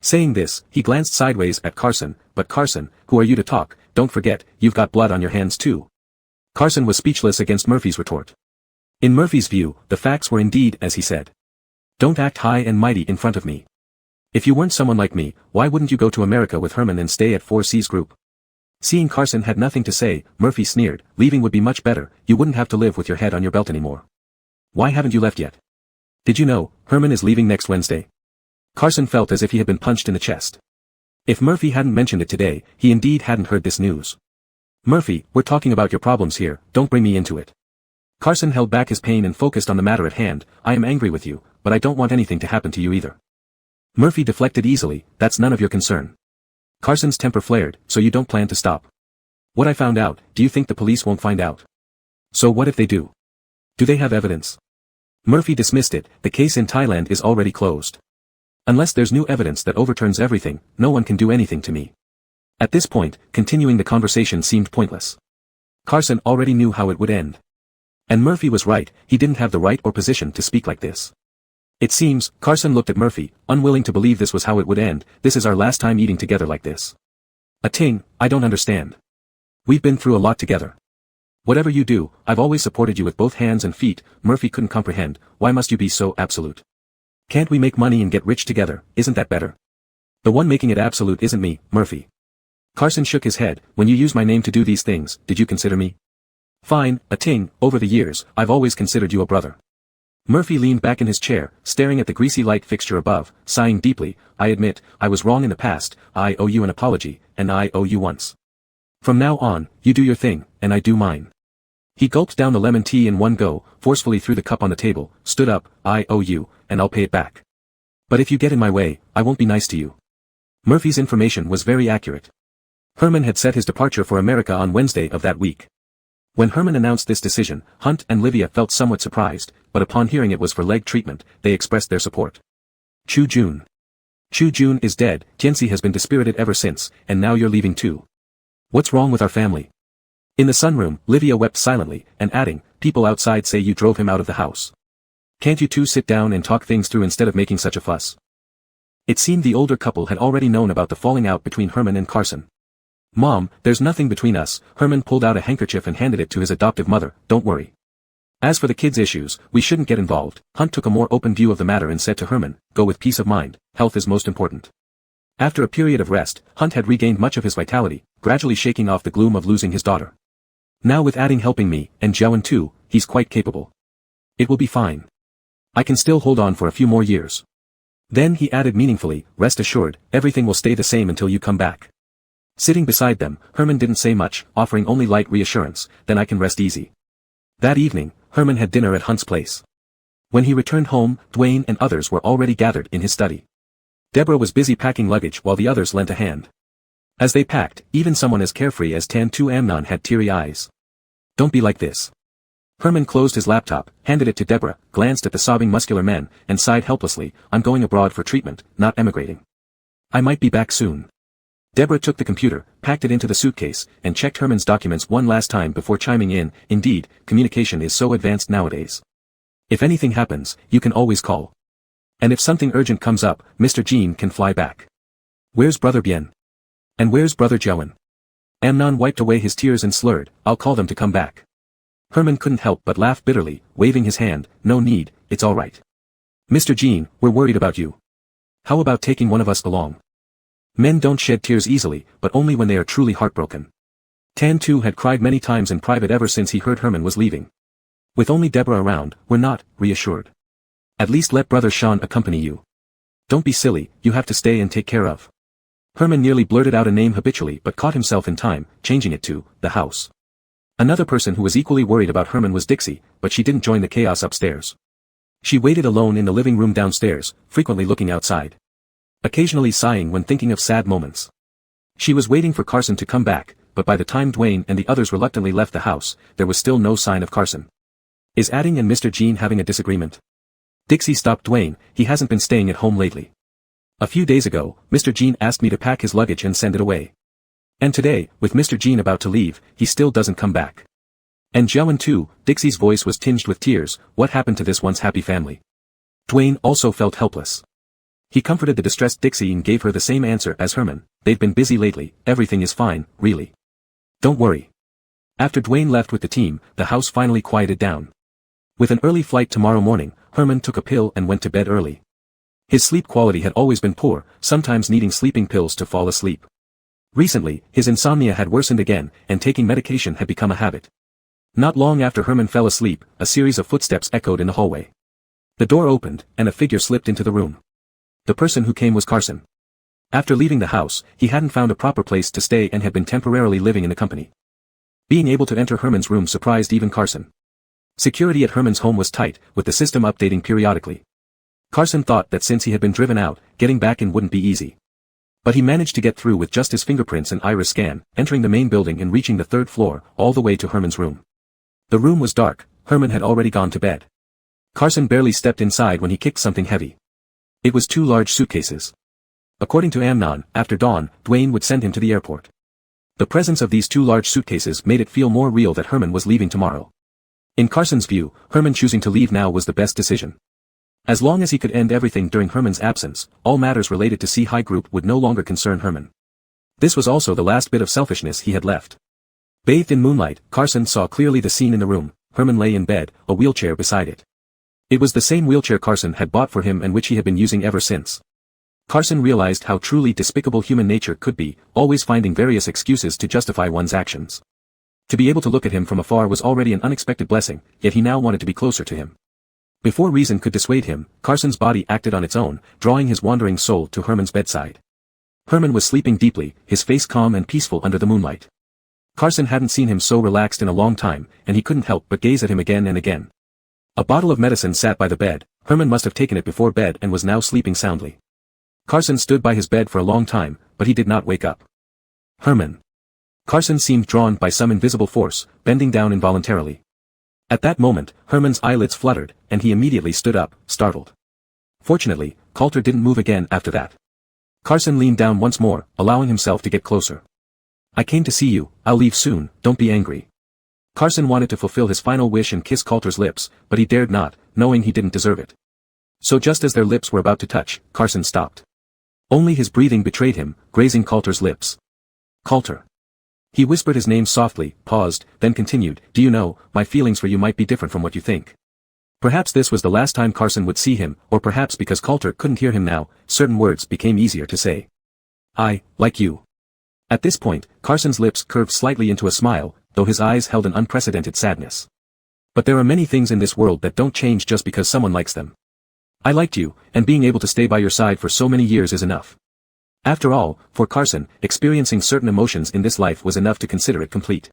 Saying this, he glanced sideways at Carson. But Carson, who are you to talk? Don't forget, you've got blood on your hands too. Carson was speechless against Murphy's retort. In Murphy's view, the facts were indeed as he said. Don't act high and mighty in front of me. If you weren't someone like me, why wouldn't you go to America with Herman and stay at 4 Seas Group? Seeing Carson had nothing to say, Murphy sneered. Leaving would be much better, you wouldn't have to live with your head on your belt anymore. Why haven't you left yet? Did you know, Herman is leaving next Wednesday? Carson felt as if he had been punched in the chest. If Murphy hadn't mentioned it today, he indeed hadn't heard this news. Murphy, we're talking about your problems here, don't bring me into it. Carson held back his pain and focused on the matter at hand. I am angry with you, but I don't want anything to happen to you either. Murphy deflected easily. That's none of your concern. Carson's temper flared. So you don't plan to stop? What I found out, do you think the police won't find out? So what if they do? Do they have evidence? Murphy dismissed it. The case in Thailand is already closed. Unless there's new evidence that overturns everything, no one can do anything to me. At this point, continuing the conversation seemed pointless. Carson already knew how it would end. And Murphy was right, he didn't have the right or position to speak like this. It seems, Carson looked at Murphy, unwilling to believe this was how it would end. This is our last time eating together like this. A ting, I don't understand. We've been through a lot together. Whatever you do, I've always supported you with both hands and feet. Murphy couldn't comprehend. Why must you be so absolute? Can't we make money and get rich together, isn't that better? The one making it absolute isn't me, Murphy. Carson shook his head. When you use my name to do these things, did you consider me? Fine, a ting, over the years, I've always considered you a brother. Murphy leaned back in his chair, staring at the greasy light fixture above, sighing deeply. I admit, I was wrong in the past, I owe you an apology, and I owe you once. From now on, you do your thing, and I do mine. He gulped down the lemon tea in one go, forcefully threw the cup on the table, stood up. I owe you, and I'll pay it back. But if you get in my way, I won't be nice to you. Murphy's information was very accurate. Herman had set his departure for America on Wednesday of that week. When Herman announced this decision, Hunt and Livia felt somewhat surprised, but upon hearing it was for leg treatment, they expressed their support. Chu Jun. Chu Jun is dead, Tianxi has been dispirited ever since, and now you're leaving too. What's wrong with our family? In the sunroom, Livia wept silently, and adding, people outside say you drove him out of the house. Can't you two sit down and talk things through instead of making such a fuss? It seemed the older couple had already known about the falling out between Herman and Carson. Mom, there's nothing between us. Herman pulled out a handkerchief and handed it to his adoptive mother. Don't worry. As for the kids' issues, we shouldn't get involved. Hunt took a more open view of the matter and said to Herman, go with peace of mind, health is most important. After a period of rest, Hunt had regained much of his vitality, gradually shaking off the gloom of losing his daughter. Now with adding helping me, and Jiawen too, he's quite capable. It will be fine. I can still hold on for a few more years. Then he added meaningfully, rest assured, everything will stay the same until you come back. Sitting beside them, Herman didn't say much, offering only light reassurance, then I can rest easy. That evening, Herman had dinner at Hunt's place. When he returned home, Dwayne and others were already gathered in his study. Deborah was busy packing luggage while the others lent a hand. As they packed, even someone as carefree as Tan Tu Amnon had teary eyes. Don't be like this. Herman closed his laptop, handed it to Deborah, glanced at the sobbing muscular men, and sighed helplessly. I'm going abroad for treatment, not emigrating. I might be back soon. Deborah took the computer, packed it into the suitcase, and checked Herman's documents one last time before chiming in. Indeed, communication is so advanced nowadays. If anything happens, you can always call. And if something urgent comes up, Mr. Jean can fly back. Where's Brother Bien? And where's Brother Joan? Amnon wiped away his tears and slurred, I'll call them to come back. Herman couldn't help but laugh bitterly, waving his hand, no need, it's all right. Mr. Jean, we're worried about you. How about taking one of us along? Men don't shed tears easily, but only when they are truly heartbroken. Tan too had cried many times in private ever since he heard Herman was leaving. With only Deborah around, we're not, reassured. At least let Brother Sean accompany you. Don't be silly, you have to stay and take care of. Herman nearly blurted out a name habitually but caught himself in time, changing it to, the house. Another person who was equally worried about Herman was Dixie, but she didn't join the chaos upstairs. She waited alone in the living room downstairs, frequently looking outside. Occasionally sighing when thinking of sad moments. She was waiting for Carson to come back, but by the time Dwayne and the others reluctantly left the house, there was still no sign of Carson. Is Adding and Mr. Jean having a disagreement? Dixie stopped Dwayne, he hasn't been staying at home lately. A few days ago, Mr. Jean asked me to pack his luggage and send it away. And today, with Mr. Jean about to leave, he still doesn't come back. And Joan too, Dixie's voice was tinged with tears, what happened to this once happy family? Dwayne also felt helpless. He comforted the distressed Dixie and gave her the same answer as Herman, they've been busy lately, everything is fine, really. Don't worry. After Dwayne left with the team, the house finally quieted down. With an early flight tomorrow morning, Herman took a pill and went to bed early. His sleep quality had always been poor, sometimes needing sleeping pills to fall asleep. Recently, his insomnia had worsened again, and taking medication had become a habit. Not long after Herman fell asleep, a series of footsteps echoed in the hallway. The door opened, and a figure slipped into the room. The person who came was Carson. After leaving the house, he hadn't found a proper place to stay and had been temporarily living in the company. Being able to enter Herman's room surprised even Carson. Security at Herman's home was tight, with the system updating periodically. Carson thought that since he had been driven out, getting back in wouldn't be easy. But he managed to get through with just his fingerprints and iris scan, entering the main building and reaching the third floor, all the way to Herman's room. The room was dark, Herman had already gone to bed. Carson barely stepped inside when he kicked something heavy. It was 2 large suitcases. According to Amnon, after dawn, Dwayne would send him to the airport. The presence of these 2 large suitcases made it feel more real that Herman was leaving tomorrow. In Carson's view, Herman choosing to leave now was the best decision. As long as he could end everything during Herman's absence, all matters related to C-High Group would no longer concern Herman. This was also the last bit of selfishness he had left. Bathed in moonlight, Carson saw clearly the scene in the room. Herman lay in bed, a wheelchair beside it. It was the same wheelchair Carson had bought for him and which he had been using ever since. Carson realized how truly despicable human nature could be, always finding various excuses to justify one's actions. To be able to look at him from afar was already an unexpected blessing, yet he now wanted to be closer to him. Before reason could dissuade him, Carson's body acted on its own, drawing his wandering soul to Herman's bedside. Herman was sleeping deeply, his face calm and peaceful under the moonlight. Carson hadn't seen him so relaxed in a long time, and he couldn't help but gaze at him again and again. A bottle of medicine sat by the bed. Herman must have taken it before bed and was now sleeping soundly. Carson stood by his bed for a long time, but he did not wake up. Herman. Carson seemed drawn by some invisible force, bending down involuntarily. At that moment, Herman's eyelids fluttered, and he immediately stood up, startled. Fortunately, Coulter didn't move again after that. Carson leaned down once more, allowing himself to get closer. I came to see you, I'll leave soon, don't be angry. Carson wanted to fulfill his final wish and kiss Coulter's lips, but he dared not, knowing he didn't deserve it. So just as their lips were about to touch, Carson stopped. Only his breathing betrayed him, grazing Coulter's lips. Coulter. He whispered his name softly, paused, then continued, do you know, my feelings for you might be different from what you think. Perhaps this was the last time Carson would see him, or perhaps because Coulter couldn't hear him now, certain words became easier to say. I, like you. At this point, Carson's lips curved slightly into a smile, though his eyes held an unprecedented sadness. But there are many things in this world that don't change just because someone likes them. I liked you, and being able to stay by your side for so many years is enough. After all, for Carson, experiencing certain emotions in this life was enough to consider it complete.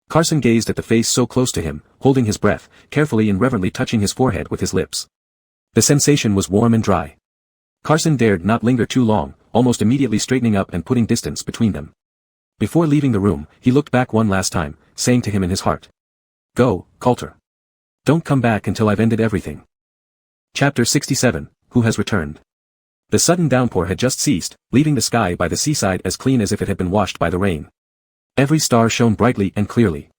Carson gazed at the face so close to him, holding his breath, carefully and reverently touching his forehead with his lips. The sensation was warm and dry. Carson dared not linger too long, almost immediately straightening up and putting distance between them. Before leaving the room, he looked back one last time, saying to him in his heart. Go, Coulter. Don't come back until I've ended everything. Chapter 67, Who Has Returned? The sudden downpour had just ceased, leaving the sky by the seaside as clean as if it had been washed by the rain. Every star shone brightly and clearly.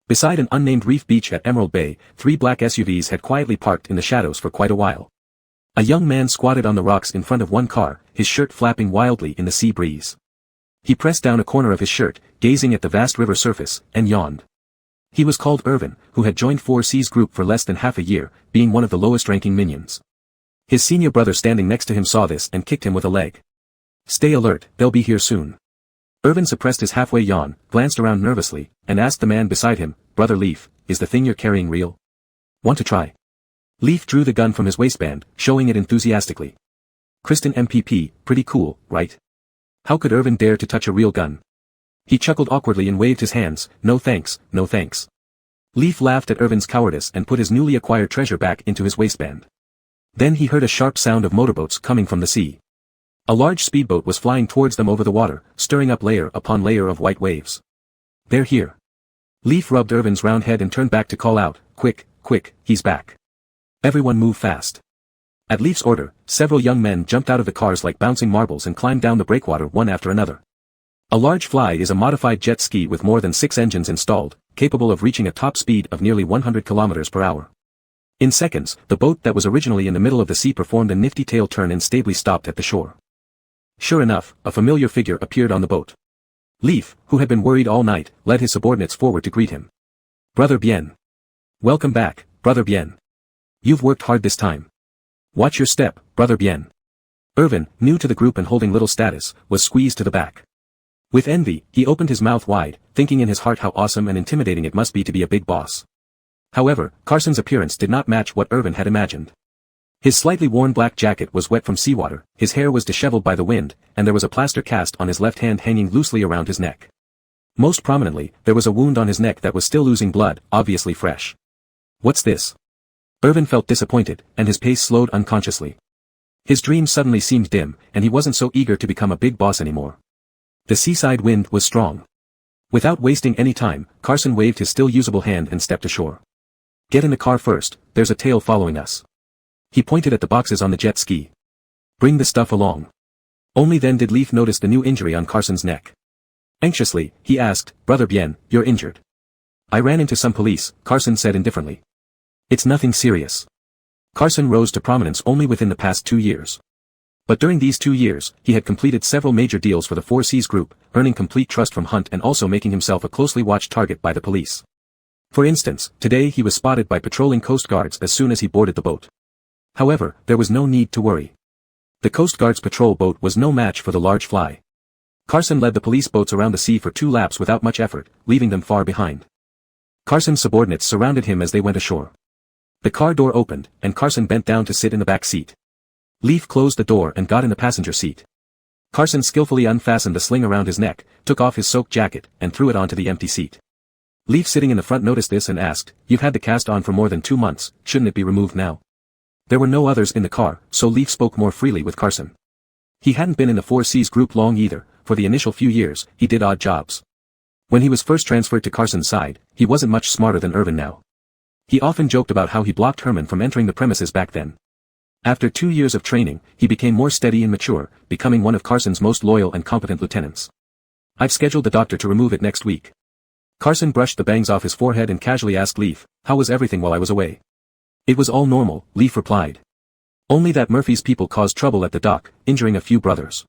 Beside an unnamed reef beach at Emerald Bay, 3 black SUVs had quietly parked in the shadows for quite a while. A young man squatted on the rocks in front of one car, his shirt flapping wildly in the sea breeze. He pressed down a corner of his shirt, gazing at the vast river surface, and yawned. He was called Irvin, who had joined 4C's group for less than half a year, being one of the lowest-ranking minions. His senior brother standing next to him saw this and kicked him with a leg. "Stay alert, they'll be here soon." Irvin suppressed his halfway yawn, glanced around nervously, and asked the man beside him, "Brother Leaf, is the thing you're carrying real? Want to try?" Leaf drew the gun from his waistband, showing it enthusiastically. "Kristen MPP, pretty cool, right? How could Irvin dare to touch a real gun?" He chuckled awkwardly and waved his hands, "No thanks, no thanks." Leaf laughed at Irvin's cowardice and put his newly acquired treasure back into his waistband. Then he heard a sharp sound of motorboats coming from the sea. A large speedboat was flying towards them over the water, stirring up layer upon layer of white waves. "They're here." Leaf rubbed Irvin's round head and turned back to call out, "Quick, quick, he's back. Everyone move fast." At Leaf's order, several young men jumped out of the cars like bouncing marbles and climbed down the breakwater one after another. A large fly is a modified jet ski with more than 6 engines installed, capable of reaching a top speed of nearly 100 kilometers per hour. In seconds, the boat that was originally in the middle of the sea performed a nifty tail turn and stably stopped at the shore. Sure enough, a familiar figure appeared on the boat. Leaf, who had been worried all night, led his subordinates forward to greet him. "Brother Bien. Welcome back, Brother Bien. You've worked hard this time. Watch your step, Brother Bien." Irvin, new to the group and holding little status, was squeezed to the back. With envy, he opened his mouth wide, thinking in his heart how awesome and intimidating it must be to be a big boss. However, Carson's appearance did not match what Irvin had imagined. His slightly worn black jacket was wet from seawater, his hair was disheveled by the wind, and there was a plaster cast on his left hand hanging loosely around his neck. Most prominently, there was a wound on his neck that was still oozing blood, obviously fresh. "What's this?" Irvin felt disappointed, and his pace slowed unconsciously. His dreams suddenly seemed dim, and he wasn't so eager to become a big boss anymore. The seaside wind was strong. Without wasting any time, Carson waved his still usable hand and stepped ashore. "Get in the car first, there's a tail following us." He pointed at the boxes on the jet ski. "Bring the stuff along." Only then did Leaf notice the new injury on Carson's neck. Anxiously, he asked, "Brother Bien, you're injured?" "I ran into some police," Carson said indifferently. "It's nothing serious." Carson rose to prominence only within the past 2 years. But during these 2 years, he had completed several major deals for the 4C's group, earning complete trust from Hunt and also making himself a closely watched target by the police. For instance, today he was spotted by patrolling Coast Guards as soon as he boarded the boat. However, there was no need to worry. The Coast Guard's patrol boat was no match for the large fly. Carson led the police boats around the sea for 2 laps without much effort, leaving them far behind. Carson's subordinates surrounded him as they went ashore. The car door opened, and Carson bent down to sit in the back seat. Leaf closed the door and got in the passenger seat. Carson skillfully unfastened the sling around his neck, took off his soaked jacket, and threw it onto the empty seat. Leaf sitting in the front noticed this and asked, "You've had the cast on for more than 2 months, shouldn't it be removed now?" There were no others in the car, so Leaf spoke more freely with Carson. He hadn't been in the 4C's group long either, for the initial few years, he did odd jobs. When he was first transferred to Carson's side, he wasn't much smarter than Irvin now. He often joked about how he blocked Herman from entering the premises back then. After 2 years of training, he became more steady and mature, becoming one of Carson's most loyal and competent lieutenants. "I've scheduled the doctor to remove it next week." Carson brushed the bangs off his forehead and casually asked Leaf, "How was everything while I was away?" "It was all normal," Leaf replied. "Only that Murphy's people caused trouble at the dock, injuring a few brothers."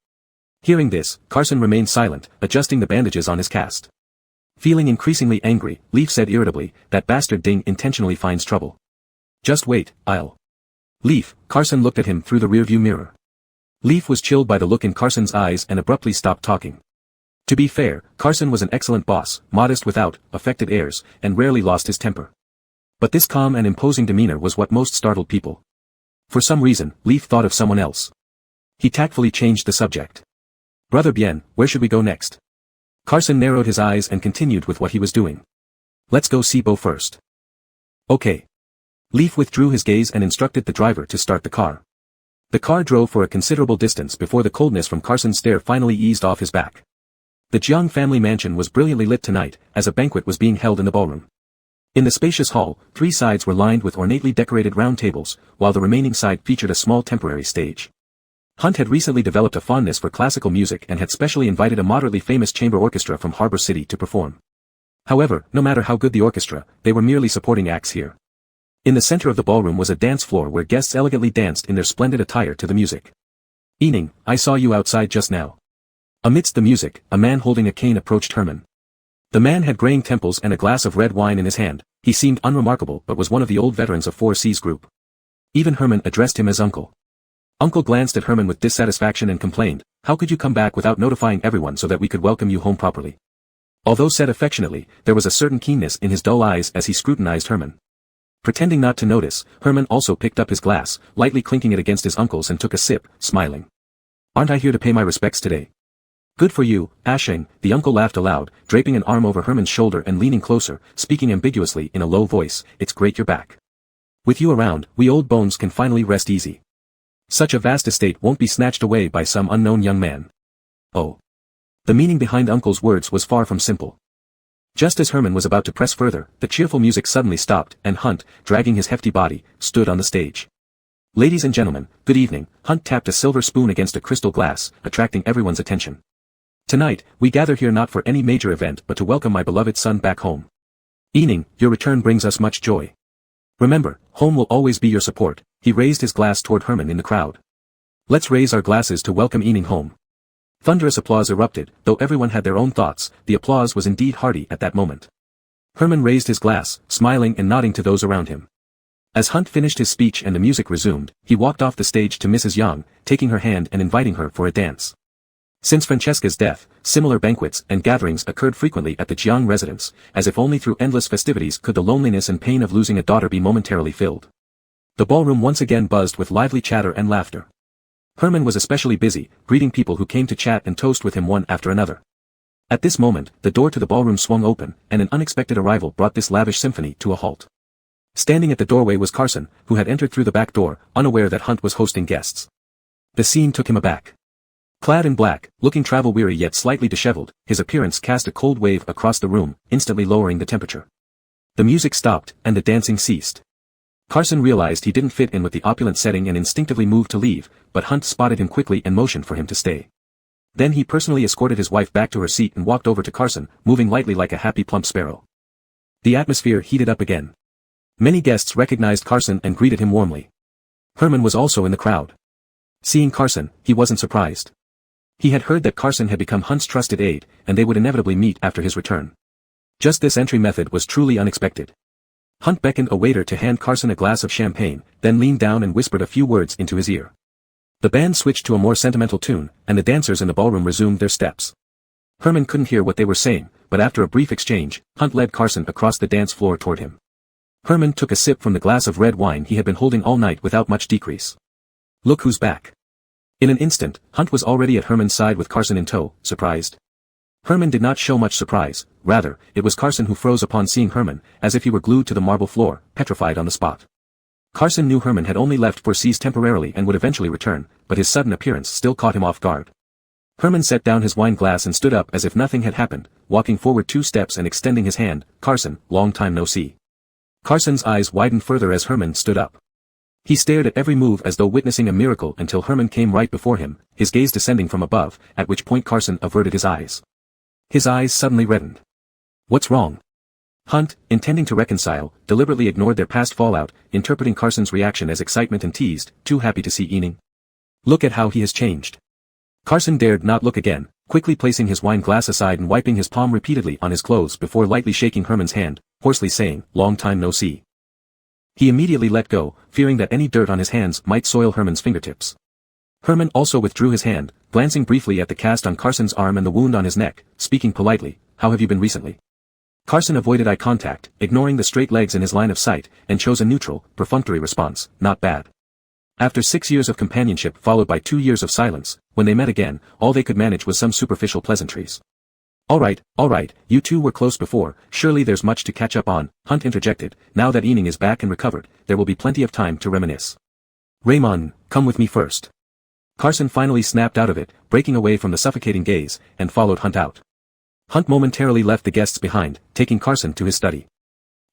Hearing this, Carson remained silent, adjusting the bandages on his cast. Feeling increasingly angry, Leaf said irritably, "That bastard Ding intentionally finds trouble. Just wait, I'll." "Leaf," Carson looked at him through the rearview mirror. Leaf was chilled by the look in Carson's eyes and abruptly stopped talking. To be fair, Carson was an excellent boss, modest without affected airs, and rarely lost his temper. But this calm and imposing demeanor was what most startled people. For some reason, Leaf thought of someone else. He tactfully changed the subject. "Brother Bien, where should we go next?" Carson narrowed his eyes and continued with what he was doing. "Let's go see Bo first." "Okay." Leaf withdrew his gaze and instructed the driver to start the car. The car drove for a considerable distance before the coldness from Carson's stare finally eased off his back. The Jiang family mansion was brilliantly lit tonight, as a banquet was being held in the ballroom. In the spacious hall, 3 sides were lined with ornately decorated round tables, while the remaining side featured a small temporary stage. Hunt had recently developed a fondness for classical music and had specially invited a moderately famous chamber orchestra from Harbor City to perform. However, no matter how good the orchestra, they were merely supporting acts here. In the center of the ballroom was a dance floor where guests elegantly danced in their splendid attire to the music. "Evening, I saw you outside just now." Amidst the music, a man holding a cane approached Herman. The man had graying temples and a glass of red wine in his hand. He seemed unremarkable but was one of the old veterans of 4C's group. Even Herman addressed him as Uncle. Uncle glanced at Herman with dissatisfaction and complained, "How could you come back without notifying everyone so that we could welcome you home properly?" Although said affectionately, there was a certain keenness in his dull eyes as he scrutinized Herman. Pretending not to notice, Herman also picked up his glass, lightly clinking it against his uncle's and took a sip, smiling. "Aren't I here to pay my respects today?" "Good for you, Asheng," the uncle laughed aloud, draping an arm over Herman's shoulder and leaning closer, speaking ambiguously in a low voice, "It's great you're back. With you around, we old bones can finally rest easy. Such a vast estate won't be snatched away by some unknown young man." Oh. The meaning behind Uncle's words was far from simple. Just as Herman was about to press further, the cheerful music suddenly stopped, and Hunt, dragging his hefty body, stood on the stage. "Ladies and gentlemen, good evening." Hunt tapped a silver spoon against a crystal glass, attracting everyone's attention. "Tonight, we gather here not for any major event but to welcome my beloved son back home. Evening, your return brings us much joy. Remember, home will always be your support." He raised his glass toward Herman in the crowd. "Let's raise our glasses to welcome Evening home." Thunderous applause erupted. Though everyone had their own thoughts, the applause was indeed hearty at that moment. Herman raised his glass, smiling and nodding to those around him. As Hunt finished his speech and the music resumed, he walked off the stage to Mrs. Young, taking her hand and inviting her for a dance. Since Francesca's death, similar banquets and gatherings occurred frequently at the Jiang residence, as if only through endless festivities could the loneliness and pain of losing a daughter be momentarily filled. The ballroom once again buzzed with lively chatter and laughter. Herman was especially busy, greeting people who came to chat and toast with him one after another. At this moment, the door to the ballroom swung open, and an unexpected arrival brought this lavish symphony to a halt. Standing at the doorway was Carson, who had entered through the back door, unaware that Hunt was hosting guests. The scene took him aback. Clad in black, looking travel-weary yet slightly disheveled, his appearance cast a cold wave across the room, instantly lowering the temperature. The music stopped, and the dancing ceased. Carson realized he didn't fit in with the opulent setting and instinctively moved to leave, but Hunt spotted him quickly and motioned for him to stay. Then he personally escorted his wife back to her seat and walked over to Carson, moving lightly like a happy plump sparrow. The atmosphere heated up again. Many guests recognized Carson and greeted him warmly. Herman was also in the crowd. Seeing Carson, he wasn't surprised. He had heard that Carson had become Hunt's trusted aide, and they would inevitably meet after his return. Just this entry method was truly unexpected. Hunt beckoned a waiter to hand Carson a glass of champagne, then leaned down and whispered a few words into his ear. The band switched to a more sentimental tune, and the dancers in the ballroom resumed their steps. Herman couldn't hear what they were saying, but after a brief exchange, Hunt led Carson across the dance floor toward him. Herman took a sip from the glass of red wine he had been holding all night without much decrease. "Look who's back." In an instant, Hunt was already at Herman's side with Carson in tow, surprised. Herman did not show much surprise, rather, it was Carson who froze upon seeing Herman, as if he were glued to the marble floor, petrified on the spot. Carson knew Herman had only left 4C's temporarily and would eventually return, but his sudden appearance still caught him off guard. Herman set down his wine glass and stood up as if nothing had happened, walking forward 2 steps and extending his hand. "Carson, long time no see." Carson's eyes widened further as Herman stood up. He stared at every move as though witnessing a miracle until Herman came right before him, his gaze descending from above, at which point Carson averted his eyes. His eyes suddenly reddened. "What's wrong?" Hunt, intending to reconcile, deliberately ignored their past fallout, interpreting Carson's reaction as excitement and teased, "Too happy to see Ening. Look at how he has changed." Carson dared not look again, quickly placing his wine glass aside and wiping his palm repeatedly on his clothes before lightly shaking Herman's hand, hoarsely saying, "Long time no see." He immediately let go, fearing that any dirt on his hands might soil Herman's fingertips. Herman also withdrew his hand, glancing briefly at the cast on Carson's arm and the wound on his neck, speaking politely, "How have you been recently?" Carson avoided eye contact, ignoring the straight legs in his line of sight, and chose a neutral, perfunctory response, "Not bad." After 6 years of companionship followed by 2 years of silence, when they met again, all they could manage was some superficial pleasantries. All right, you two were close before, surely there's much to catch up on," Hunt interjected. "Now that Ening is back and recovered, there will be plenty of time to reminisce. Raymond, come with me first." Carson finally snapped out of it, breaking away from the suffocating gaze, and followed Hunt out. Hunt momentarily left the guests behind, taking Carson to his study.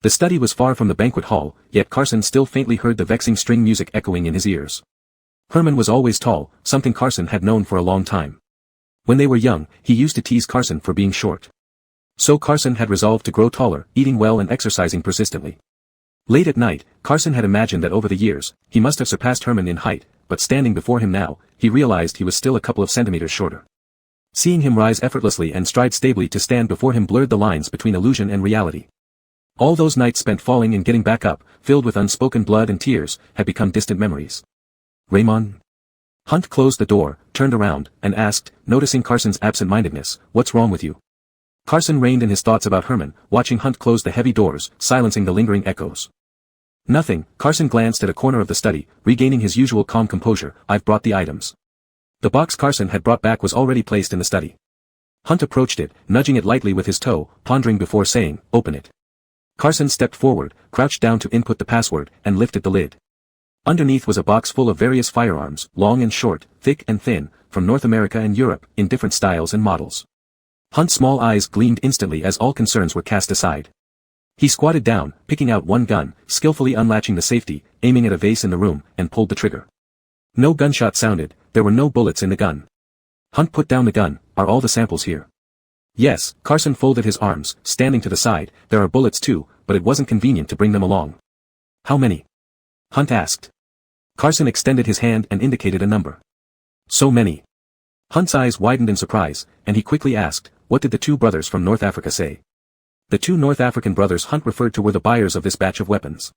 The study was far from the banquet hall, yet Carson still faintly heard the vexing string music echoing in his ears. Herman was always tall, something Carson had known for a long time. When they were young, he used to tease Carson for being short. So Carson had resolved to grow taller, eating well and exercising persistently. Late at night, Carson had imagined that over the years, he must have surpassed Herman in height, but standing before him now, he realized he was still a couple of centimeters shorter. Seeing him rise effortlessly and stride stably to stand before him blurred the lines between illusion and reality. All those nights spent falling and getting back up, filled with unspoken blood and tears, had become distant memories. Raymond? Hunt closed the door, turned around, and asked, noticing Carson's absent-mindedness, "What's wrong with you?" Carson reined in his thoughts about Herman, watching Hunt close the heavy doors, silencing the lingering echoes. "Nothing." Carson glanced at a corner of the study, regaining his usual calm composure. "I've brought the items." The box Carson had brought back was already placed in the study. Hunt approached it, nudging it lightly with his toe, pondering before saying, "Open it." Carson stepped forward, crouched down to input the password, and lifted the lid. Underneath was a box full of various firearms, long and short, thick and thin, from North America and Europe, in different styles and models. Hunt's small eyes gleamed instantly as all concerns were cast aside. He squatted down, picking out one gun, skillfully unlatching the safety, aiming at a vase in the room, and pulled the trigger. No gunshot sounded, there were no bullets in the gun. Hunt put down the gun. "Are all the samples here?" "Yes." Carson folded his arms, standing to the side. "There are bullets too, but it wasn't convenient to bring them along." "How many?" Hunt asked. Carson extended his hand and indicated a number. "So many." Hunt's eyes widened in surprise, and he quickly asked, "What did the two brothers from North Africa say?" The two North African brothers Hunt referred to were the buyers of this batch of weapons.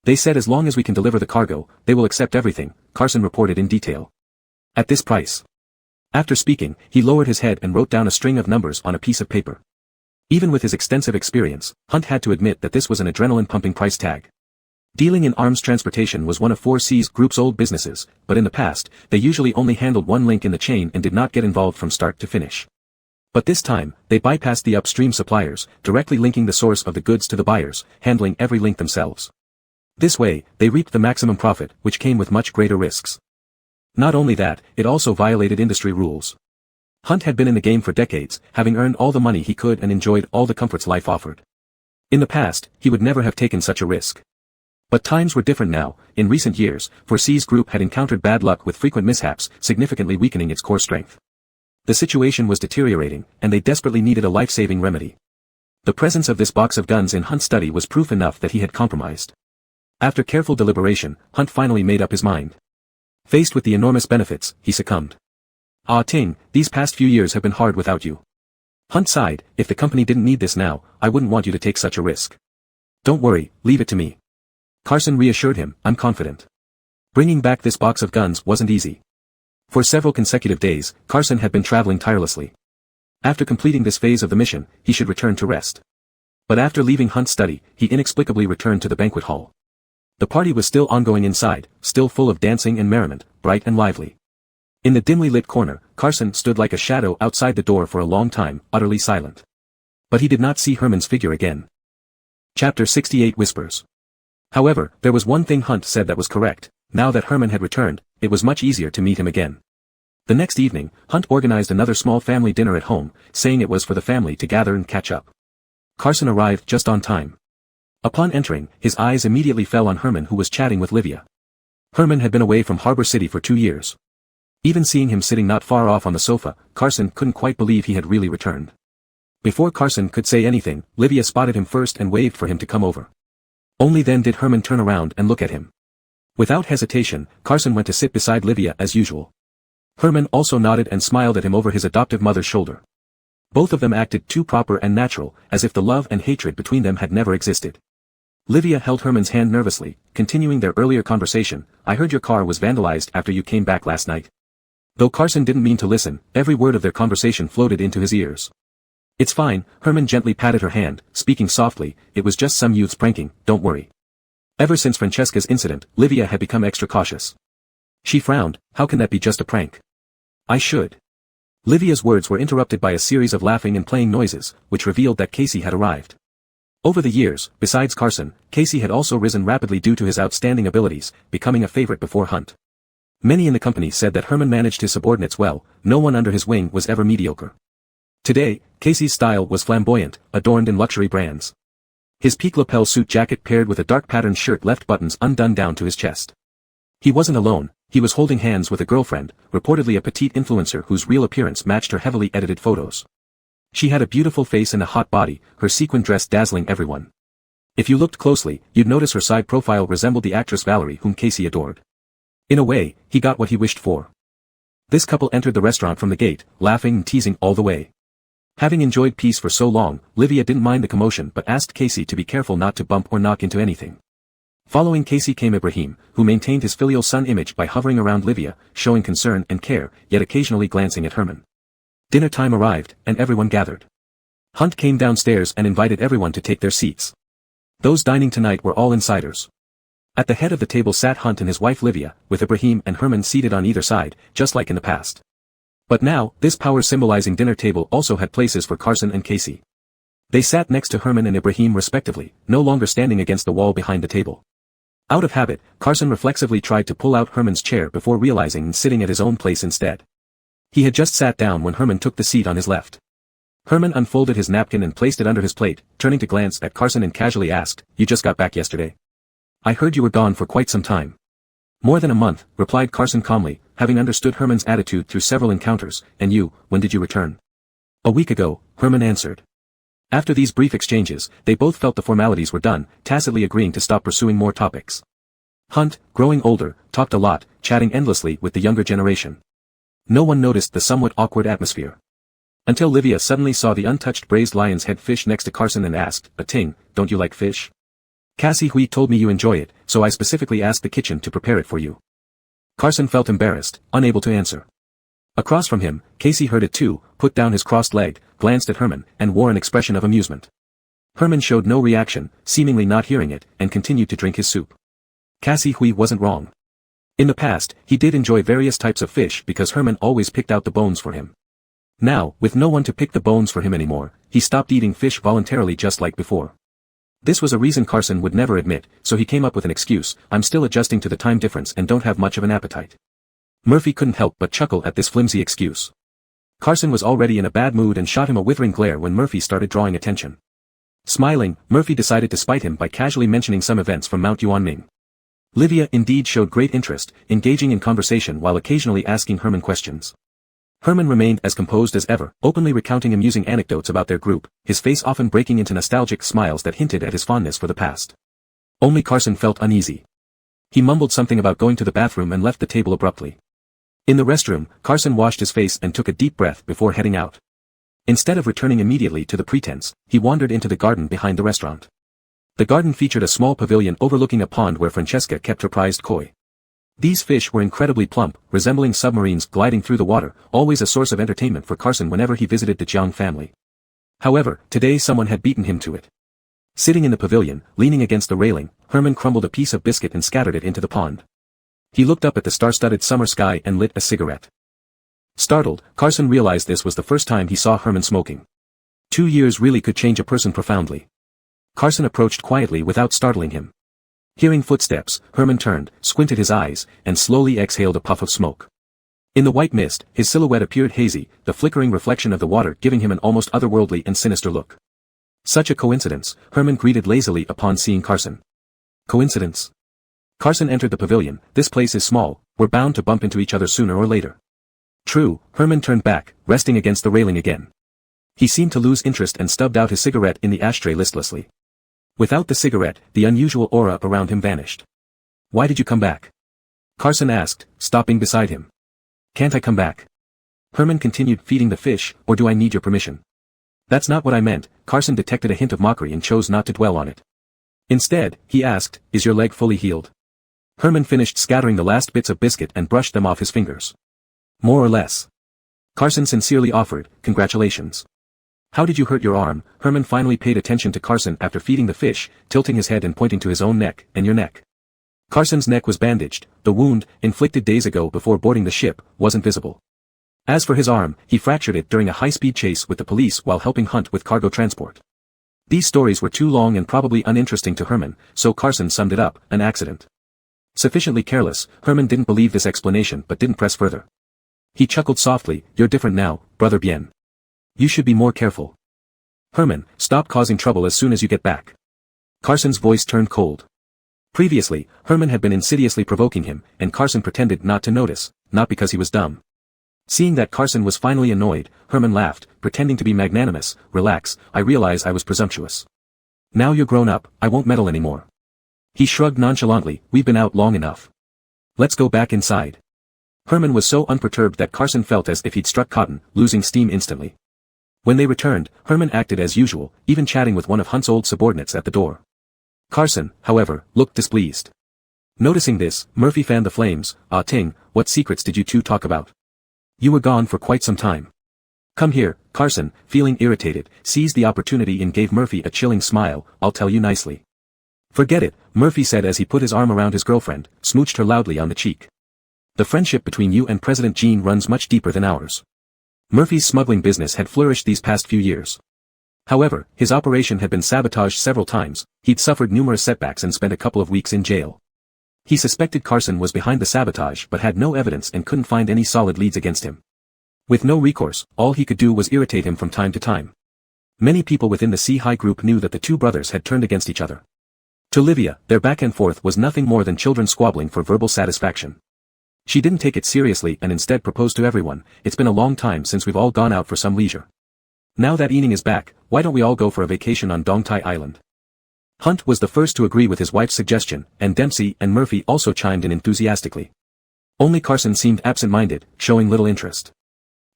"They said as long as we can deliver the cargo, they will accept everything," Carson reported in detail. "At this price." After speaking, he lowered his head and wrote down a string of numbers on a piece of paper. Even with his extensive experience, Hunt had to admit that this was an adrenaline-pumping price tag. Dealing in arms transportation was one of 4C's group's old businesses, but in the past, they usually only handled one link in the chain and did not get involved from start to finish. But this time, they bypassed the upstream suppliers, directly linking the source of the goods to the buyers, handling every link themselves. This way, they reaped the maximum profit, which came with much greater risks. Not only that, it also violated industry rules. Hunt had been in the game for decades, having earned all the money he could and enjoyed all the comforts life offered. In the past, he would never have taken such a risk. But times were different now. In recent years, 4C's group had encountered bad luck with frequent mishaps, significantly weakening its core strength. The situation was deteriorating, and they desperately needed a life-saving remedy. The presence of this box of guns in Hunt's study was proof enough that he had compromised. After careful deliberation, Hunt finally made up his mind. Faced with the enormous benefits, he succumbed. "Ah Ting, these past few years have been hard without you." Hunt sighed. "If the company didn't need this now, I wouldn't want you to take such a risk." "Don't worry, leave it to me." Carson reassured him, "I'm confident." Bringing back this box of guns wasn't easy. For several consecutive days, Carson had been traveling tirelessly. After completing this phase of the mission, he should return to rest. But after leaving Hunt's study, he inexplicably returned to the banquet hall. The party was still ongoing inside, still full of dancing and merriment, bright and lively. In the dimly lit corner, Carson stood like a shadow outside the door for a long time, utterly silent. But he did not see Herman's figure again. Chapter 68 Whispers. However, there was one thing Hunt said that was correct. Now that Herman had returned, it was much easier to meet him again. The next evening, Hunt organized another small family dinner at home, saying it was for the family to gather and catch up. Carson arrived just on time. Upon entering, his eyes immediately fell on Herman, who was chatting with Livia. Herman had been away from Harbor City for 2 years. Even seeing him sitting not far off on the sofa, Carson couldn't quite believe he had really returned. Before Carson could say anything, Livia spotted him first and waved for him to come over. Only then did Herman turn around and look at him. Without hesitation, Carson went to sit beside Livia as usual. Herman also nodded and smiled at him over his adoptive mother's shoulder. Both of them acted too proper and natural, as if the love and hatred between them had never existed. Livia held Herman's hand nervously, continuing their earlier conversation. "I heard your car was vandalized after you came back last night." Though Carson didn't mean to listen, every word of their conversation floated into his ears. "It's fine," Herman gently patted her hand, speaking softly. "It was just some youths pranking, don't worry." Ever since Francesca's incident, Livia had become extra cautious. She frowned. "How can that be just a prank?" "I should." Livia's words were interrupted by a series of laughing and playing noises, which revealed that Casey had arrived. Over the years, besides Carson, Casey had also risen rapidly due to his outstanding abilities, becoming a favorite before Hunt. Many in the company said that Herman managed his subordinates well. No one under his wing was ever mediocre. Today, Casey's style was flamboyant, adorned in luxury brands. His peak lapel suit jacket paired with a dark patterned shirt left buttons undone down to his chest. He wasn't alone. He was holding hands with a girlfriend, reportedly a petite influencer whose real appearance matched her heavily edited photos. She had a beautiful face and a hot body, her sequin dress dazzling everyone. If you looked closely, you'd notice her side profile resembled the actress Valerie whom Casey adored. In a way, he got what he wished for. This couple entered the restaurant from the gate, laughing and teasing all the way. Having enjoyed peace for so long, Livia didn't mind the commotion but asked Casey to be careful not to bump or knock into anything. Following Casey came Ibrahim, who maintained his filial son image by hovering around Livia, showing concern and care, yet occasionally glancing at Herman. Dinner time arrived, and everyone gathered. Hunt came downstairs and invited everyone to take their seats. Those dining tonight were all insiders. At the head of the table sat Hunt and his wife Livia, with Ibrahim and Herman seated on either side, just like in the past. But now, this power-symbolizing dinner table also had places for Carson and Casey. They sat next to Herman and Ibrahim respectively, no longer standing against the wall behind the table. Out of habit, Carson reflexively tried to pull out Herman's chair before realizing and sitting at his own place instead. He had just sat down when Herman took the seat on his left. Herman unfolded his napkin and placed it under his plate, turning to glance at Carson and casually asked, "You just got back yesterday? I heard you were gone for quite some time." "More than a month," replied Carson calmly, having understood Herman's attitude through several encounters. "And you, when did you return?" "A week ago," Herman answered. After these brief exchanges, they both felt the formalities were done, tacitly agreeing to stop pursuing more topics. Hunt, growing older, talked a lot, chatting endlessly with the younger generation. No one noticed the somewhat awkward atmosphere. Until Livia suddenly saw the untouched braised lion's head fish next to Carson and asked, "Ting, don't you like fish? Cassie Hui told me you enjoy it, so I specifically asked the kitchen to prepare it for you." Carson felt embarrassed, unable to answer. Across from him, Casey heard it too, put down his crossed leg, glanced at Herman, and wore an expression of amusement. Herman showed no reaction, seemingly not hearing it, and continued to drink his soup. Cassie Hui wasn't wrong. In the past, he did enjoy various types of fish because Herman always picked out the bones for him. Now, with no one to pick the bones for him anymore, he stopped eating fish voluntarily just like before. This was a reason Carson would never admit, so he came up with an excuse: "I'm still adjusting to the time difference and don't have much of an appetite." Murphy couldn't help but chuckle at this flimsy excuse. Carson was already in a bad mood and shot him a withering glare when Murphy started drawing attention. Smiling, Murphy decided to spite him by casually mentioning some events from Mount Yuanming. Livia indeed showed great interest, engaging in conversation while occasionally asking Herman questions. Herman remained as composed as ever, openly recounting amusing anecdotes about their group, his face often breaking into nostalgic smiles that hinted at his fondness for the past. Only Carson felt uneasy. He mumbled something about going to the bathroom and left the table abruptly. In the restroom, Carson washed his face and took a deep breath before heading out. Instead of returning immediately to the pretense, he wandered into the garden behind the restaurant. The garden featured a small pavilion overlooking a pond where Francesca kept her prized koi. These fish were incredibly plump, resembling submarines gliding through the water, always a source of entertainment for Carson whenever he visited the Jiang family. However, today someone had beaten him to it. Sitting in the pavilion, leaning against the railing, Herman crumbled a piece of biscuit and scattered it into the pond. He looked up at the star-studded summer sky and lit a cigarette. Startled, Carson realized this was the first time he saw Herman smoking. 2 years really could change a person profoundly. Carson approached quietly without startling him. Hearing footsteps, Herman turned, squinted his eyes, and slowly exhaled a puff of smoke. In the white mist, his silhouette appeared hazy, the flickering reflection of the water giving him an almost otherworldly and sinister look. Such a coincidence, Herman greeted lazily upon seeing Carson. Coincidence? Carson entered the pavilion. This place is small, we're bound to bump into each other sooner or later. True, Herman turned back, resting against the railing again. He seemed to lose interest and stubbed out his cigarette in the ashtray listlessly. Without the cigarette, the unusual aura around him vanished. "Why did you come back?" Carson asked, stopping beside him. "Can't I come back?" Herman continued feeding the fish, "Or do I need your permission?" "That's not what I meant." Carson detected a hint of mockery and chose not to dwell on it. Instead, he asked, "Is your leg fully healed?" Herman finished scattering the last bits of biscuit and brushed them off his fingers. "More or less." Carson sincerely offered, "Congratulations." "How did you hurt your arm?" Herman finally paid attention to Carson after feeding the fish, tilting his head and pointing to his own neck. "And your neck?" Carson's neck was bandaged. The wound, inflicted days ago before boarding the ship, wasn't visible. As for his arm, he fractured it during a high-speed chase with the police while helping Hunt with cargo transport. These stories were too long and probably uninteresting to Herman, so Carson summed it up, "An accident." Sufficiently careless, Herman didn't believe this explanation but didn't press further. He chuckled softly, "You're different now, brother Bien. You should be more careful. Herman, stop causing trouble as soon as you get back." Carson's voice turned cold. Previously, Herman had been insidiously provoking him, and Carson pretended not to notice, not because he was dumb. Seeing that Carson was finally annoyed, Herman laughed, pretending to be magnanimous. Relax, I realize I was presumptuous. Now you're grown up, I won't meddle anymore. He shrugged nonchalantly, we've been out long enough. Let's go back inside. Herman was so unperturbed that Carson felt as if he'd struck cotton, losing steam instantly. When they returned, Herman acted as usual, even chatting with one of Hunt's old subordinates at the door. Carson, however, looked displeased. Noticing this, Murphy fanned the flames. Ah Ting, what secrets did you two talk about? You were gone for quite some time. Come here. Carson, feeling irritated, seized the opportunity and gave Murphy a chilling smile. I'll tell you nicely. Forget it, Murphy said as he put his arm around his girlfriend, smooched her loudly on the cheek. The friendship between you and President Jean runs much deeper than ours. Murphy's smuggling business had flourished these past few years. However, his operation had been sabotaged several times, he'd suffered numerous setbacks and spent a couple of weeks in jail. He suspected Carson was behind the sabotage but had no evidence and couldn't find any solid leads against him. With no recourse, all he could do was irritate him from time to time. Many people within the C-High group knew that the two brothers had turned against each other. To Livia, their back and forth was nothing more than children squabbling for verbal satisfaction. She didn't take it seriously and instead proposed to everyone, it's been a long time since we've all gone out for some leisure. Now that Ening is back, why don't we all go for a vacation on Dongtai Island? Hunt was the first to agree with his wife's suggestion, and Dempsey and Murphy also chimed in enthusiastically. Only Carson seemed absent-minded, showing little interest.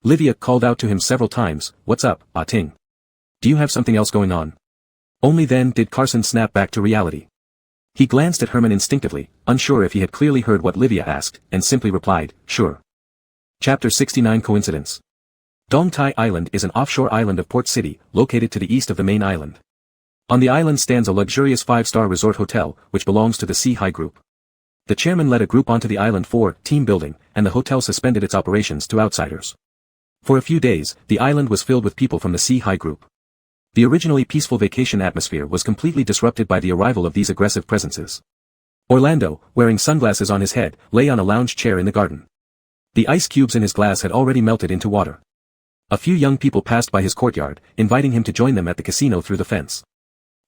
Livia called out to him several times, what's up, Ah Ting? Do you have something else going on? Only then did Carson snap back to reality. He glanced at Herman instinctively, unsure if he had clearly heard what Livia asked, and simply replied, sure. Chapter 69 Coincidence. Dongtai Island is an offshore island of Port City, located to the east of the main island. On the island stands a luxurious 5-star resort hotel, which belongs to the C-High group. The chairman led a group onto the island for team building, and the hotel suspended its operations to outsiders. For a few days, the island was filled with people from the C-High group. The originally peaceful vacation atmosphere was completely disrupted by the arrival of these aggressive presences. Orlando, wearing sunglasses on his head, lay on a lounge chair in the garden. The ice cubes in his glass had already melted into water. A few young people passed by his courtyard, inviting him to join them at the casino through the fence.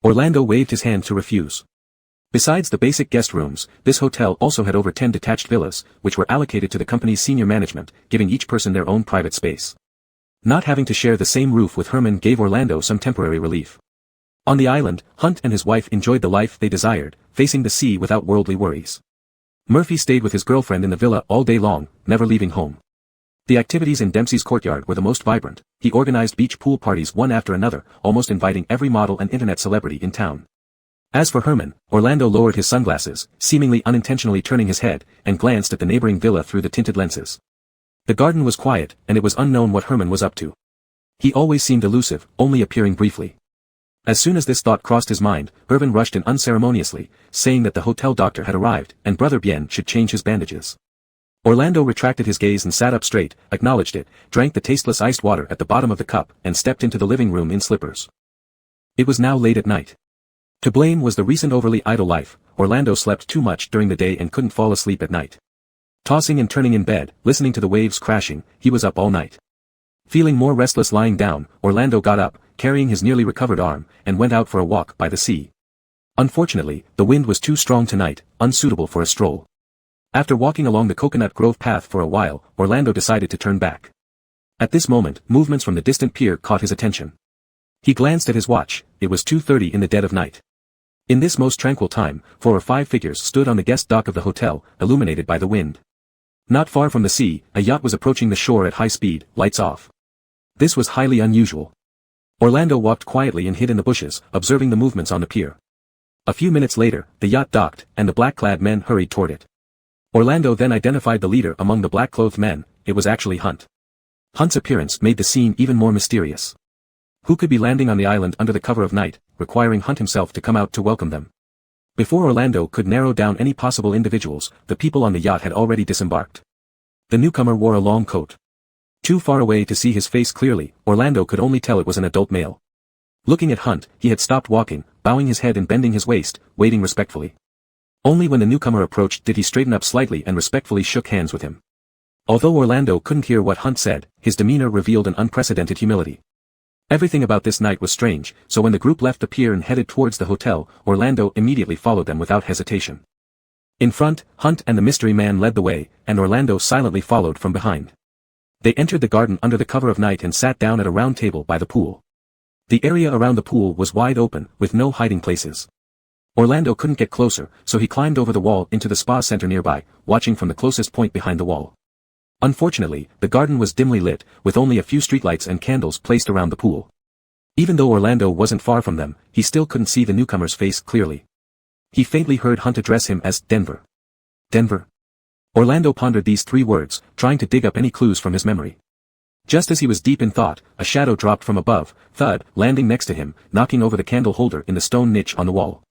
Orlando waved his hand to refuse. Besides the basic guest rooms, this hotel also had over 10 detached villas, which were allocated to the company's senior management, giving each person their own private space. Not having to share the same roof with Herman gave Orlando some temporary relief. On the island, Hunt and his wife enjoyed the life they desired, facing the sea without worldly worries. Murphy stayed with his girlfriend in the villa all day long, never leaving home. The activities in Dempsey's courtyard were the most vibrant. He organized beach pool parties one after another, almost inviting every model and internet celebrity in town. As for Herman, Orlando lowered his sunglasses, seemingly unintentionally turning his head, and glanced at the neighboring villa through the tinted lenses. The garden was quiet, and it was unknown what Herman was up to. He always seemed elusive, only appearing briefly. As soon as this thought crossed his mind, Irvin rushed in unceremoniously, saying that the hotel doctor had arrived, and Brother Bien should change his bandages. Orlando retracted his gaze and sat up straight, acknowledged it, drank the tasteless iced water at the bottom of the cup, and stepped into the living room in slippers. It was now late at night. To blame was the recent overly idle life. Orlando slept too much during the day and couldn't fall asleep at night. Tossing and turning in bed, listening to the waves crashing, he was up all night. Feeling more restless lying down, Orlando got up, carrying his nearly recovered arm, and went out for a walk by the sea. Unfortunately, the wind was too strong tonight, unsuitable for a stroll. After walking along the Coconut Grove path for a while, Orlando decided to turn back. At this moment, movements from the distant pier caught his attention. He glanced at his watch. It was 2:30 in the dead of night. In this most tranquil time, 4 or 5 figures stood on the guest dock of the hotel, illuminated by the wind. Not far from the sea, a yacht was approaching the shore at high speed, lights off. This was highly unusual. Orlando walked quietly and hid in the bushes, observing the movements on the pier. A few minutes later, the yacht docked, and the black-clad men hurried toward it. Orlando then identified the leader among the black-clothed men. It was actually Hunt. Hunt's appearance made the scene even more mysterious. Who could be landing on the island under the cover of night, requiring Hunt himself to come out to welcome them? Before Orlando could narrow down any possible individuals, the people on the yacht had already disembarked. The newcomer wore a long coat. Too far away to see his face clearly, Orlando could only tell it was an adult male. Looking at Hunt, he had stopped walking, bowing his head and bending his waist, waiting respectfully. Only when the newcomer approached did he straighten up slightly and respectfully shook hands with him. Although Orlando couldn't hear what Hunt said, his demeanor revealed an unprecedented humility. Everything about this night was strange, so when the group left the pier and headed towards the hotel, Orlando immediately followed them without hesitation. In front, Hunt and the mystery man led the way, and Orlando silently followed from behind. They entered the garden under the cover of night and sat down at a round table by the pool. The area around the pool was wide open, with no hiding places. Orlando couldn't get closer, so he climbed over the wall into the spa center nearby, watching from the closest point behind the wall. Unfortunately, the garden was dimly lit, with only a few streetlights and candles placed around the pool. Even though Orlando wasn't far from them, he still couldn't see the newcomer's face clearly. He faintly heard Hunt address him as Denver. Denver? Orlando pondered these 3 words, trying to dig up any clues from his memory. Just as he was deep in thought, a shadow dropped from above, thud, landing next to him, knocking over the candle holder in the stone niche on the wall.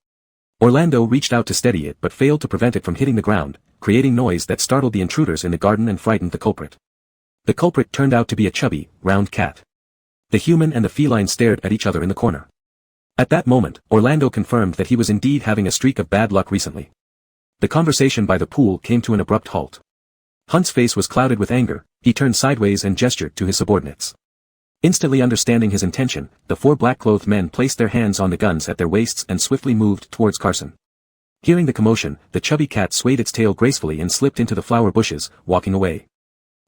Orlando reached out to steady it but failed to prevent it from hitting the ground, creating noise that startled the intruders in the garden and frightened the culprit. The culprit turned out to be a chubby, round cat. The human and the feline stared at each other in the corner. At that moment, Orlando confirmed that he was indeed having a streak of bad luck recently. The conversation by the pool came to an abrupt halt. Hunt's face was clouded with anger, he turned sideways and gestured to his subordinates. Instantly understanding his intention, the 4 black-clothed men placed their hands on the guns at their waists and swiftly moved towards Carson. Hearing the commotion, the chubby cat swayed its tail gracefully and slipped into the flower bushes, walking away.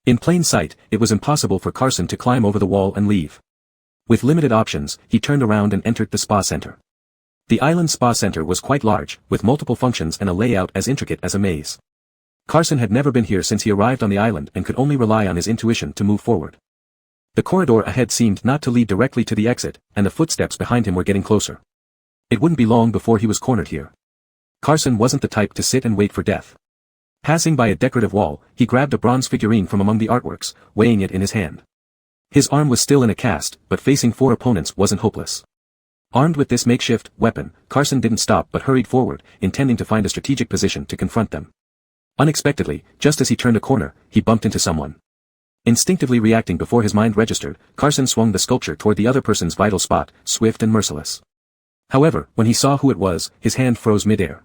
In plain sight, it was impossible for Carson to climb over the wall and leave. With limited options, he turned around and entered the spa center. The island spa center was quite large, with multiple functions and a layout as intricate as a maze. Carson had never been here since he arrived on the island and could only rely on his intuition to move forward. The corridor ahead seemed not to lead directly to the exit, and the footsteps behind him were getting closer. It wouldn't be long before he was cornered here. Carson wasn't the type to sit and wait for death. Passing by a decorative wall, he grabbed a bronze figurine from among the artworks, weighing it in his hand. His arm was still in a cast, but facing 4 opponents wasn't hopeless. Armed with this makeshift weapon, Carson didn't stop but hurried forward, intending to find a strategic position to confront them. Unexpectedly, just as he turned a corner, he bumped into someone. Instinctively reacting before his mind registered, Carson swung the sculpture toward the other person's vital spot, swift and merciless. However, when he saw who it was, his hand froze midair.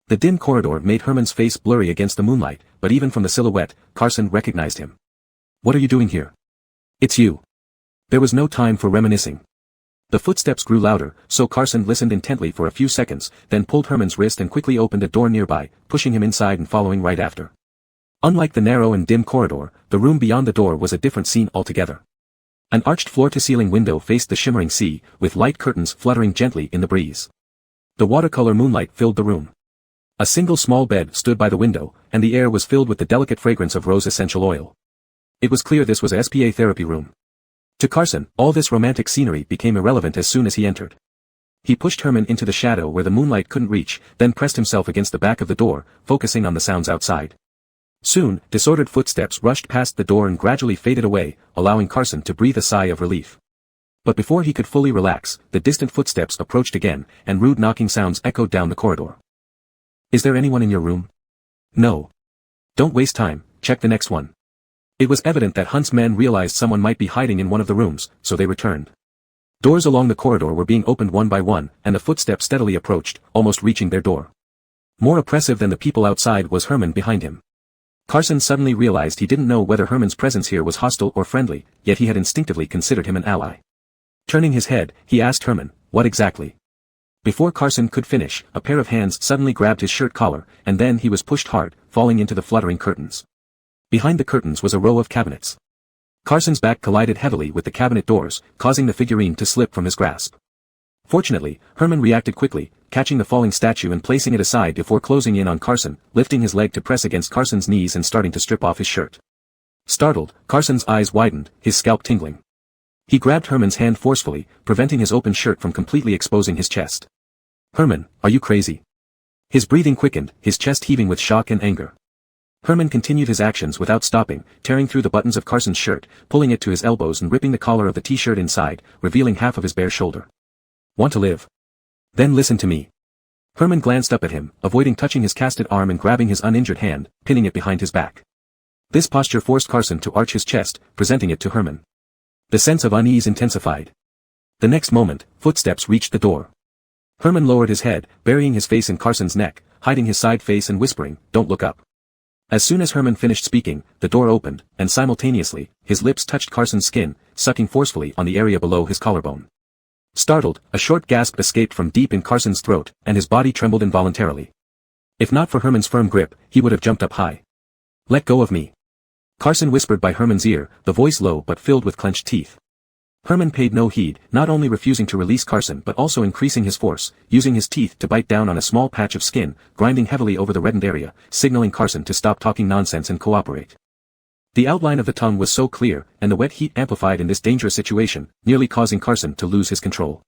The dim corridor made Herman's face blurry against the moonlight, but even from the silhouette, Carson recognized him. "What are you doing here?" "It's you." There was no time for reminiscing. The footsteps grew louder, so Carson listened intently for a few seconds, then pulled Herman's wrist and quickly opened a door nearby, pushing him inside and following right after. Unlike the narrow and dim corridor, the room beyond the door was a different scene altogether. An arched floor-to-ceiling window faced the shimmering sea, with light curtains fluttering gently in the breeze. The watercolor moonlight filled the room. A single small bed stood by the window, and the air was filled with the delicate fragrance of rose essential oil. It was clear this was a SPA therapy room. To Carson, all this romantic scenery became irrelevant as soon as he entered. He pushed Herman into the shadow where the moonlight couldn't reach, then pressed himself against the back of the door, focusing on the sounds outside. Soon, disordered footsteps rushed past the door and gradually faded away, allowing Carson to breathe a sigh of relief. But before he could fully relax, the distant footsteps approached again, and rude knocking sounds echoed down the corridor. "Is there anyone in your room?" "No." "Don't waste time, check the next one." It was evident that Hunt's men realized someone might be hiding in one of the rooms, so they returned. Doors along the corridor were being opened one by one, and the footsteps steadily approached, almost reaching their door. More oppressive than the people outside was Herman behind him. Carson suddenly realized he didn't know whether Herman's presence here was hostile or friendly, yet he had instinctively considered him an ally. Turning his head, he asked Herman, "What exactly?" Before Carson could finish, a pair of hands suddenly grabbed his shirt collar, and then he was pushed hard, falling into the fluttering curtains. Behind the curtains was a row of cabinets. Carson's back collided heavily with the cabinet doors, causing the figurine to slip from his grasp. Fortunately, Herman reacted quickly, catching the falling statue and placing it aside before closing in on Carson, lifting his leg to press against Carson's knees and starting to strip off his shirt. Startled, Carson's eyes widened, his scalp tingling. He grabbed Herman's hand forcefully, preventing his open shirt from completely exposing his chest. "Herman, are you crazy?" His breathing quickened, his chest heaving with shock and anger. Herman continued his actions without stopping, tearing through the buttons of Carson's shirt, pulling it to his elbows and ripping the collar of the t-shirt inside, revealing half of his bare shoulder. "Want to live? Then listen to me." Herman glanced up at him, avoiding touching his casted arm and grabbing his uninjured hand, pinning it behind his back. This posture forced Carson to arch his chest, presenting it to Herman. The sense of unease intensified. The next moment, footsteps reached the door. Herman lowered his head, burying his face in Carson's neck, hiding his side face and whispering, "Don't look up." As soon as Herman finished speaking, the door opened, and simultaneously, his lips touched Carson's skin, sucking forcefully on the area below his collarbone. Startled, a short gasp escaped from deep in Carson's throat, and his body trembled involuntarily. If not for Herman's firm grip, he would have jumped up high. "Let go of me," Carson whispered by Herman's ear, the voice low but filled with clenched teeth. Herman paid no heed, not only refusing to release Carson but also increasing his force, using his teeth to bite down on a small patch of skin, grinding heavily over the reddened area, signaling Carson to stop talking nonsense and cooperate. The outline of the tongue was so clear, and the wet heat amplified in this dangerous situation, nearly causing Carson to lose his control.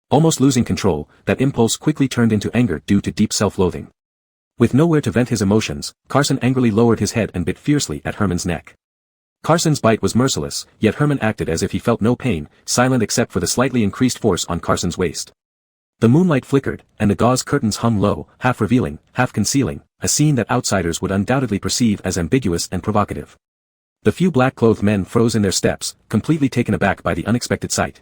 Almost losing control, that impulse quickly turned into anger due to deep self-loathing. With nowhere to vent his emotions, Carson angrily lowered his head and bit fiercely at Herman's neck. Carson's bite was merciless, yet Herman acted as if he felt no pain, silent except for the slightly increased force on Carson's waist. The moonlight flickered, and the gauze curtains hung low, half revealing, half concealing, a scene that outsiders would undoubtedly perceive as ambiguous and provocative. The few black-clothed men froze in their steps, completely taken aback by the unexpected sight.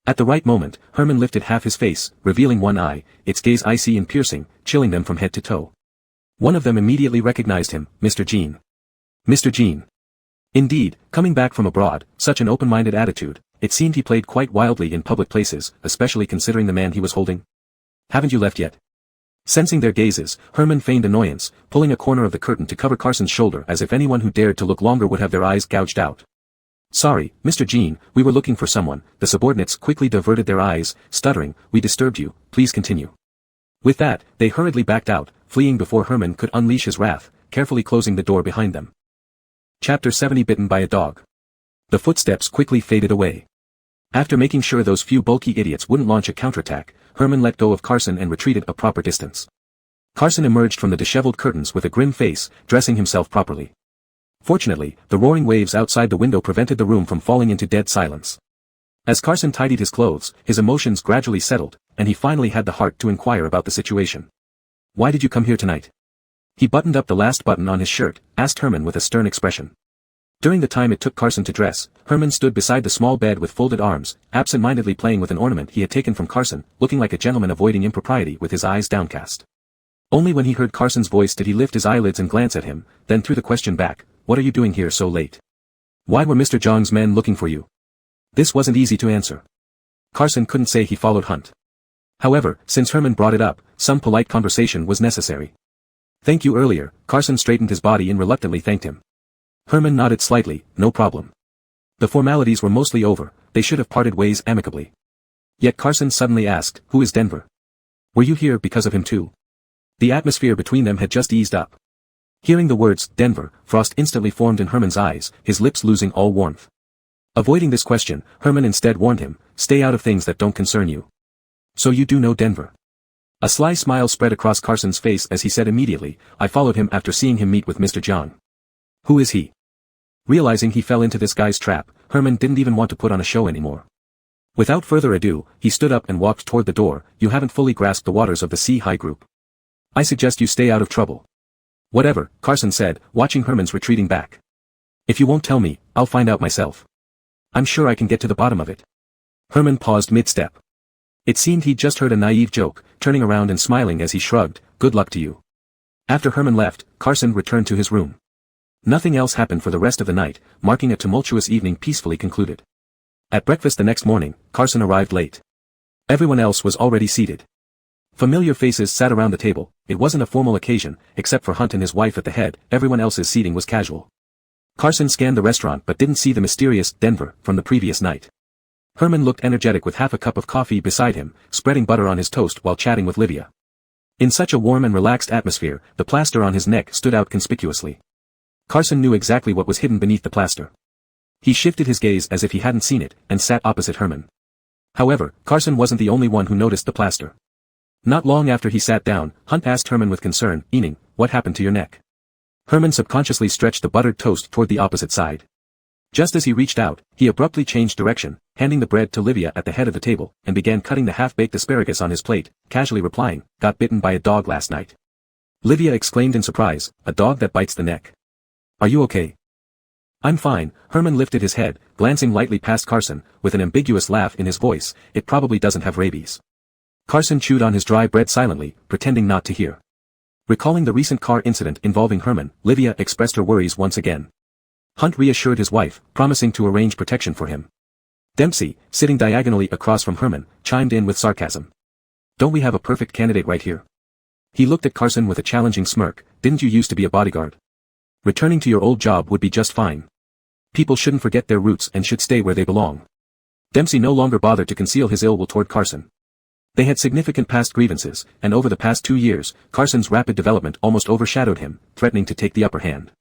At the right moment, Herman lifted half his face, revealing one eye, its gaze icy and piercing, chilling them from head to toe. One of them immediately recognized him, Mr. Jean. Mr. Jean. Indeed, coming back from abroad, such an open-minded attitude, it seemed he played quite wildly in public places, especially considering the man he was holding. "Haven't you left yet?" Sensing their gazes, Herman feigned annoyance, pulling a corner of the curtain to cover Carson's shoulder as if anyone who dared to look longer would have their eyes gouged out. "Sorry, Mr. Jean, we were looking for someone." The subordinates quickly diverted their eyes, stuttering, "We disturbed you, please continue." With that, they hurriedly backed out, fleeing before Herman could unleash his wrath, carefully closing the door behind them. Chapter 70 Bitten by a Dog. The footsteps quickly faded away. After making sure those few bulky idiots wouldn't launch a counterattack, Herman let go of Carson and retreated a proper distance. Carson emerged from the disheveled curtains with a grim face, dressing himself properly. Fortunately, the roaring waves outside the window prevented the room from falling into dead silence. As Carson tidied his clothes, his emotions gradually settled, and he finally had the heart to inquire about the situation. "Why did you come here tonight?" He buttoned up the last button on his shirt, asked Herman with a stern expression. During the time it took Carson to dress, Herman stood beside the small bed with folded arms, absent-mindedly playing with an ornament he had taken from Carson, looking like a gentleman avoiding impropriety with his eyes downcast. Only when he heard Carson's voice did he lift his eyelids and glance at him, then threw the question back, "What are you doing here so late? Why were Mr. Zhang's men looking for you?" This wasn't easy to answer. Carson couldn't say he followed Hunt. However, since Herman brought it up, some polite conversation was necessary. "Thank you earlier." Carson straightened his body and reluctantly thanked him. Herman nodded slightly, "No problem." The formalities were mostly over, they should have parted ways amicably. Yet Carson suddenly asked, "Who is Denver? Were you here because of him too?" The atmosphere between them had just eased up. Hearing the words, Denver, frost instantly formed in Herman's eyes, his lips losing all warmth. Avoiding this question, Herman instead warned him, "Stay out of things that don't concern you." "So you do know Denver?" A sly smile spread across Carson's face as he said immediately, "I followed him after seeing him meet with Mr. John." "Who is he?" Realizing he fell into this guy's trap, Herman didn't even want to put on a show anymore. Without further ado, he stood up and walked toward the door. "You haven't fully grasped the waters of the Sea-High Group. I suggest you stay out of trouble." "Whatever," Carson said, watching Herman's retreating back. "If you won't tell me, I'll find out myself. I'm sure I can get to the bottom of it." Herman paused mid-step. It seemed he'd just heard a naive joke, turning around and smiling as he shrugged, "Good luck to you." After Herman left, Carson returned to his room. Nothing else happened for the rest of the night, marking a tumultuous evening peacefully concluded. At breakfast the next morning, Carson arrived late. Everyone else was already seated. Familiar faces sat around the table. It wasn't a formal occasion, except for Hunt and his wife at the head. Everyone else's seating was casual. Carson scanned the restaurant but didn't see the mysterious Denver from the previous night. Herman looked energetic with half a cup of coffee beside him, spreading butter on his toast while chatting with Livia. In such a warm and relaxed atmosphere, the plaster on his neck stood out conspicuously. Carson knew exactly what was hidden beneath the plaster. He shifted his gaze as if he hadn't seen it, and sat opposite Herman. However, Carson wasn't the only one who noticed the plaster. Not long after he sat down, Hunt asked Herman with concern, "Ening, what happened to your neck?" Herman subconsciously stretched the buttered toast toward the opposite side. Just as he reached out, he abruptly changed direction, handing the bread to Livia at the head of the table, and began cutting the half-baked asparagus on his plate, casually replying, "Got bitten by a dog last night." Livia exclaimed in surprise, "A dog that bites the neck? Are you okay?" "I'm fine." Herman lifted his head, glancing lightly past Carson, with an ambiguous laugh in his voice, "It probably doesn't have rabies." Carson chewed on his dry bread silently, pretending not to hear. Recalling the recent car incident involving Herman, Livia expressed her worries once again. Hunt reassured his wife, promising to arrange protection for him. Dempsey, sitting diagonally across from Herman, chimed in with sarcasm. Don't we have a perfect candidate right here? He looked at Carson with a challenging smirk. Didn't you used to be a bodyguard? Returning to your old job would be just fine. People shouldn't forget their roots and should stay where they belong. Dempsey no longer bothered to conceal his ill will toward Carson. They had significant past grievances, and over the past 2 years, Carson's rapid development almost overshadowed him, threatening to take the upper hand.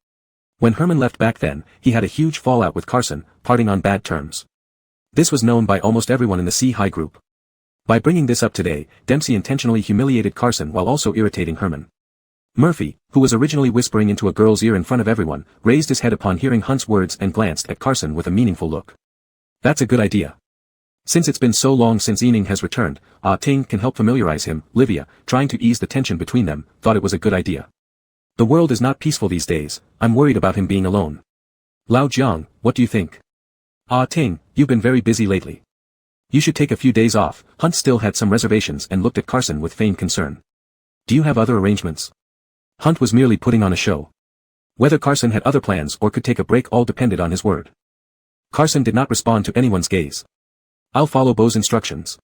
When Herman left back then, he had a huge fallout with Carson, parting on bad terms. This was known by almost everyone in the C-High group. By bringing this up today, Dempsey intentionally humiliated Carson while also irritating Herman. Murphy, who was originally whispering into a girl's ear in front of everyone, raised his head upon hearing Hunt's words and glanced at Carson with a meaningful look. That's a good idea. Since it's been so long since Ening has returned, Ting can help familiarize him. Livia, trying to ease the tension between them, thought it was a good idea. The world is not peaceful these days. I'm worried about him being alone. Lao Jiang, what do you think? Ting, you've been very busy lately. You should take a few days off. Hunt still had some reservations and looked at Carson with feigned concern. Do you have other arrangements? Hunt was merely putting on a show. Whether Carson had other plans or could take a break all depended on his word. Carson did not respond to anyone's gaze. I'll follow Bo's instructions.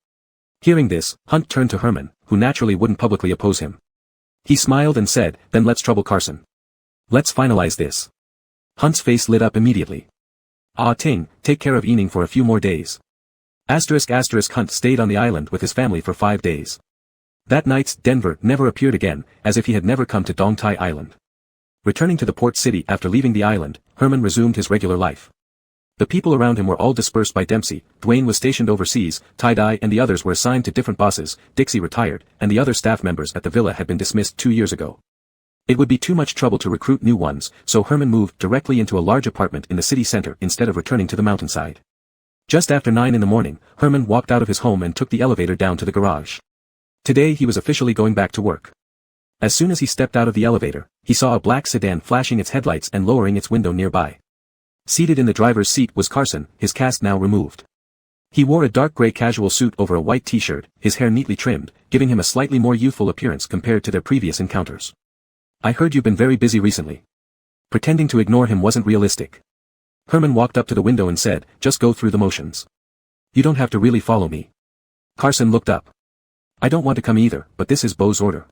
Hearing this, Hunt turned to Herman, who naturally wouldn't publicly oppose him. He smiled and said, then let's trouble Carson. Let's finalize this. Hunt's face lit up immediately. Ting, take care of Ening for a few more days. Hunt stayed on the island with his family for 5 days. That night, Denver never appeared again, as if he had never come to Dongtai Island. Returning to the port city after leaving the island, Herman resumed his regular life. The people around him were all dispersed by Dempsey. Dwayne was stationed overseas, Tie-Dye and the others were assigned to different bosses, Dixie retired, and the other staff members at the villa had been dismissed 2 years ago. It would be too much trouble to recruit new ones, so Herman moved directly into a large apartment in the city center instead of returning to the mountainside. Just after 9 in the morning, Herman walked out of his home and took the elevator down to the garage. Today he was officially going back to work. As soon as he stepped out of the elevator, he saw a black sedan flashing its headlights and lowering its window nearby. Seated in the driver's seat was Carson, his cast now removed. He wore a dark gray casual suit over a white t-shirt, his hair neatly trimmed, giving him a slightly more youthful appearance compared to their previous encounters. I heard you've been very busy recently. Pretending to ignore him wasn't realistic. Herman walked up to the window and said, just go through the motions. You don't have to really follow me. Carson looked up. I don't want to come either, but this is Bo's order.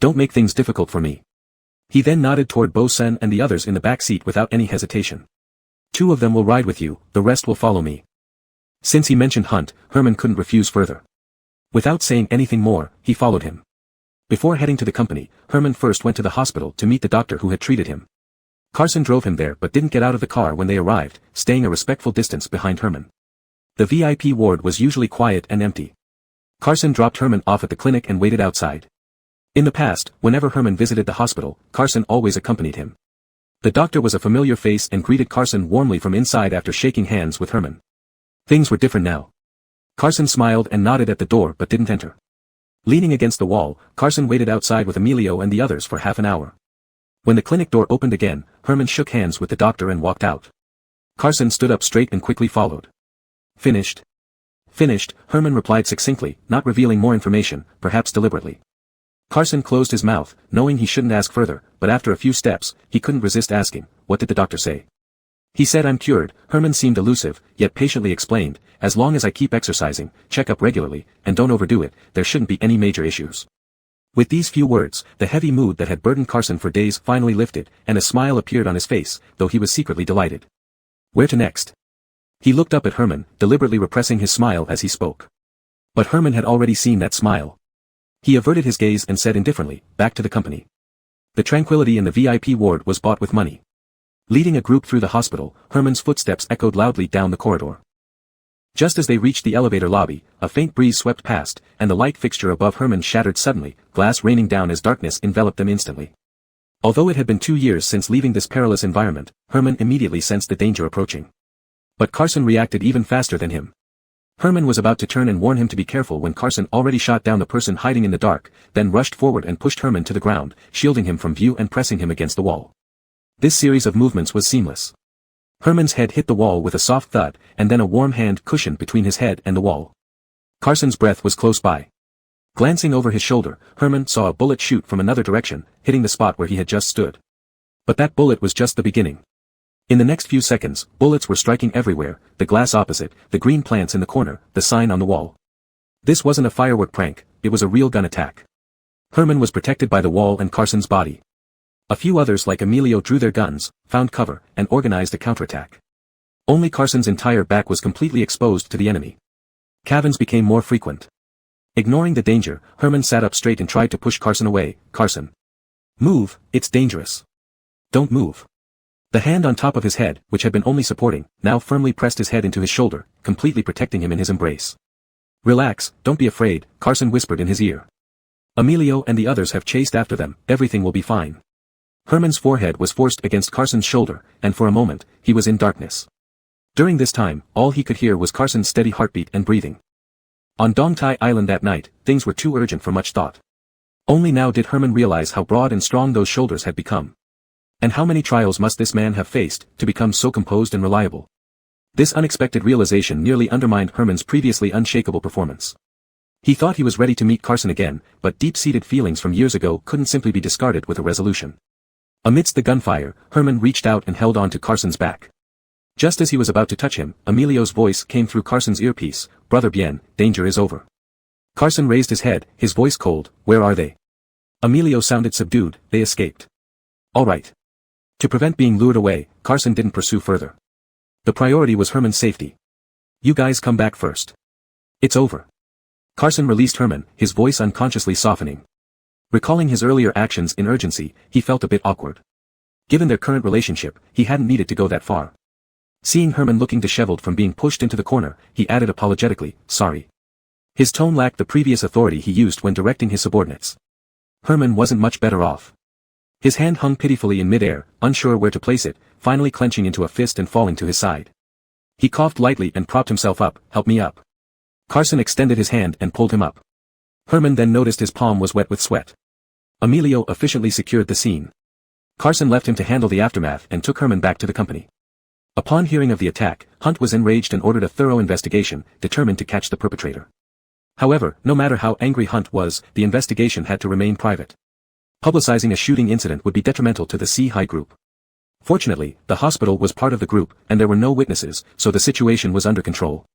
Don't make things difficult for me. He then nodded toward Bo Sen and the others in the back seat without any hesitation. 2 of them will ride with you, the rest will follow me. Since he mentioned Hunt, Herman couldn't refuse further. Without saying anything more, he followed him. Before heading to the company, Herman first went to the hospital to meet the doctor who had treated him. Carson drove him there but didn't get out of the car when they arrived, staying a respectful distance behind Herman. The VIP ward was usually quiet and empty. Carson dropped Herman off at the clinic and waited outside. In the past, whenever Herman visited the hospital, Carson always accompanied him. The doctor was a familiar face and greeted Carson warmly from inside after shaking hands with Herman. Things were different now. Carson smiled and nodded at the door but didn't enter. Leaning against the wall, Carson waited outside with Emilio and the others for half an hour. When the clinic door opened again, Herman shook hands with the doctor and walked out. Carson stood up straight and quickly followed. Finished? Finished, Herman replied succinctly, not revealing more information, perhaps deliberately. Carson closed his mouth, knowing he shouldn't ask further, but after a few steps, he couldn't resist asking, what did the doctor say? He said I'm cured. Herman seemed elusive, yet patiently explained, as long as I keep exercising, check up regularly, and don't overdo it, there shouldn't be any major issues. With these few words, the heavy mood that had burdened Carson for days finally lifted, and a smile appeared on his face, though he was secretly delighted. Where to next? He looked up at Herman, deliberately repressing his smile as he spoke. But Herman had already seen that smile. He averted his gaze and said indifferently, back to the company. The tranquility in the VIP ward was bought with money. Leading a group through the hospital, Herman's footsteps echoed loudly down the corridor. Just as they reached the elevator lobby, a faint breeze swept past, and the light fixture above Herman shattered suddenly, glass raining down as darkness enveloped them instantly. Although it had been 2 years since leaving this perilous environment, Herman immediately sensed the danger approaching. But Carson reacted even faster than him. Herman was about to turn and warn him to be careful when Carson already shot down the person hiding in the dark, then rushed forward and pushed Herman to the ground, shielding him from view and pressing him against the wall. This series of movements was seamless. Herman's head hit the wall with a soft thud, and then a warm hand cushioned between his head and the wall. Carson's breath was close by. Glancing over his shoulder, Herman saw a bullet shoot from another direction, hitting the spot where he had just stood. But that bullet was just the beginning. In the next few seconds, bullets were striking everywhere, the glass opposite, the green plants in the corner, the sign on the wall. This wasn't a firework prank, it was a real gun attack. Herman was protected by the wall and Carson's body. A few others like Emilio drew their guns, found cover, and organized a counterattack. Only Carson's entire back was completely exposed to the enemy. Cabins became more frequent. Ignoring the danger, Herman sat up straight and tried to push Carson away. Carson. Move, it's dangerous. Don't move. The hand on top of his head, which had been only supporting, now firmly pressed his head into his shoulder, completely protecting him in his embrace. Relax, don't be afraid, Carson whispered in his ear. Emilio and the others have chased after them, everything will be fine. Herman's forehead was forced against Carson's shoulder, and for a moment, he was in darkness. During this time, all he could hear was Carson's steady heartbeat and breathing. On Dong Tai Island that night, things were too urgent for much thought. Only now did Herman realize how broad and strong those shoulders had become. And how many trials must this man have faced, to become so composed and reliable? This unexpected realization nearly undermined Herman's previously unshakable performance. He thought he was ready to meet Carson again, but deep-seated feelings from years ago couldn't simply be discarded with a resolution. Amidst the gunfire, Herman reached out and held on to Carson's back. Just as he was about to touch him, Emilio's voice came through Carson's earpiece. Brother Bien, danger is over. Carson raised his head, his voice cold. Where are they? Emilio sounded subdued. They escaped. All right. To prevent being lured away, Carson didn't pursue further. The priority was Herman's safety. You guys come back first. It's over. Carson released Herman, his voice unconsciously softening. Recalling his earlier actions in urgency, he felt a bit awkward. Given their current relationship, he hadn't needed to go that far. Seeing Herman looking disheveled from being pushed into the corner, he added apologetically, sorry. His tone lacked the previous authority he used when directing his subordinates. Herman wasn't much better off. His hand hung pitifully in midair, unsure where to place it, finally clenching into a fist and falling to his side. He coughed lightly and propped himself up. Help me up. Carson extended his hand and pulled him up. Herman then noticed his palm was wet with sweat. Emilio efficiently secured the scene. Carson left him to handle the aftermath and took Herman back to the company. Upon hearing of the attack, Hunt was enraged and ordered a thorough investigation, determined to catch the perpetrator. However, no matter how angry Hunt was, the investigation had to remain private. Publicizing a shooting incident would be detrimental to the C-High group. Fortunately, the hospital was part of the group, and there were no witnesses, so the situation was under control.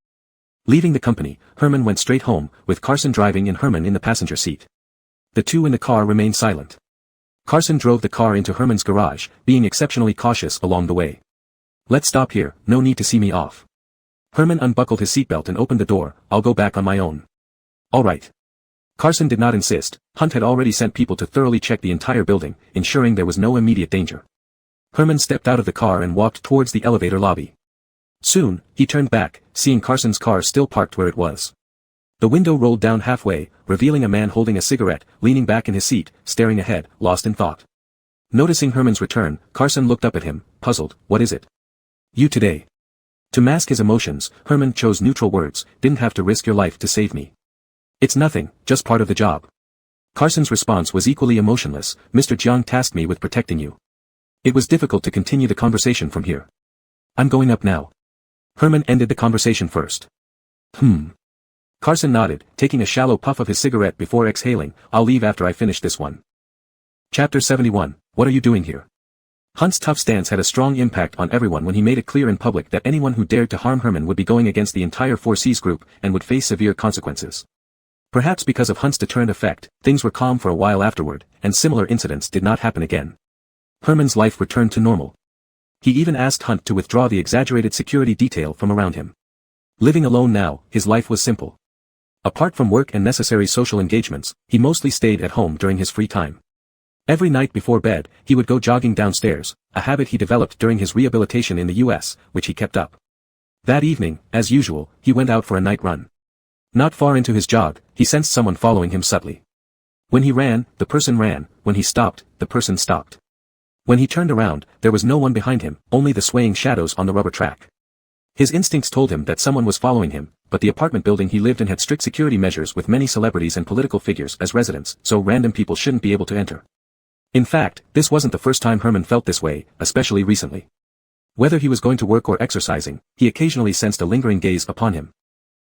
Leaving the company, Herman went straight home, with Carson driving and Herman in the passenger seat. The two in the car remained silent. Carson drove the car into Herman's garage, being exceptionally cautious along the way. Let's stop here, no need to see me off. Herman unbuckled his seatbelt and opened the door. I'll go back on my own. All right. Carson did not insist. Hunt had already sent people to thoroughly check the entire building, ensuring there was no immediate danger. Herman stepped out of the car and walked towards the elevator lobby. Soon, he turned back, seeing Carson's car still parked where it was. The window rolled down halfway, revealing a man holding a cigarette, leaning back in his seat, staring ahead, lost in thought. Noticing Herman's return, Carson looked up at him, puzzled. What is it? You today. To mask his emotions, Herman chose neutral words. Didn't have to risk your life to save me. It's nothing, just part of the job. Carson's response was equally emotionless. Mr. Jiang tasked me with protecting you. It was difficult to continue the conversation from here. I'm going up now. Herman ended the conversation first. Carson nodded, taking a shallow puff of his cigarette before exhaling. I'll leave after I finish this one. Chapter 71. What are you doing here? Hunt's tough stance had a strong impact on everyone when he made it clear in public that anyone who dared to harm Herman would be going against the entire 4Cs group and would face severe consequences. Perhaps because of Hunt's deterrent effect, things were calm for a while afterward, and similar incidents did not happen again. Herman's life returned to normal. He even asked Hunt to withdraw the exaggerated security detail from around him. Living alone now, his life was simple. Apart from work and necessary social engagements, he mostly stayed at home during his free time. Every night before bed, he would go jogging downstairs, a habit he developed during his rehabilitation in the US, which he kept up. That evening, as usual, he went out for a night run. Not far into his jog, he sensed someone following him subtly. When he ran, the person ran. When he stopped, the person stopped. When he turned around, there was no one behind him, only the swaying shadows on the rubber track. His instincts told him that someone was following him, but the apartment building he lived in had strict security measures with many celebrities and political figures as residents, so random people shouldn't be able to enter. In fact, this wasn't the first time Herman felt this way, especially recently. Whether he was going to work or exercising, he occasionally sensed a lingering gaze upon him.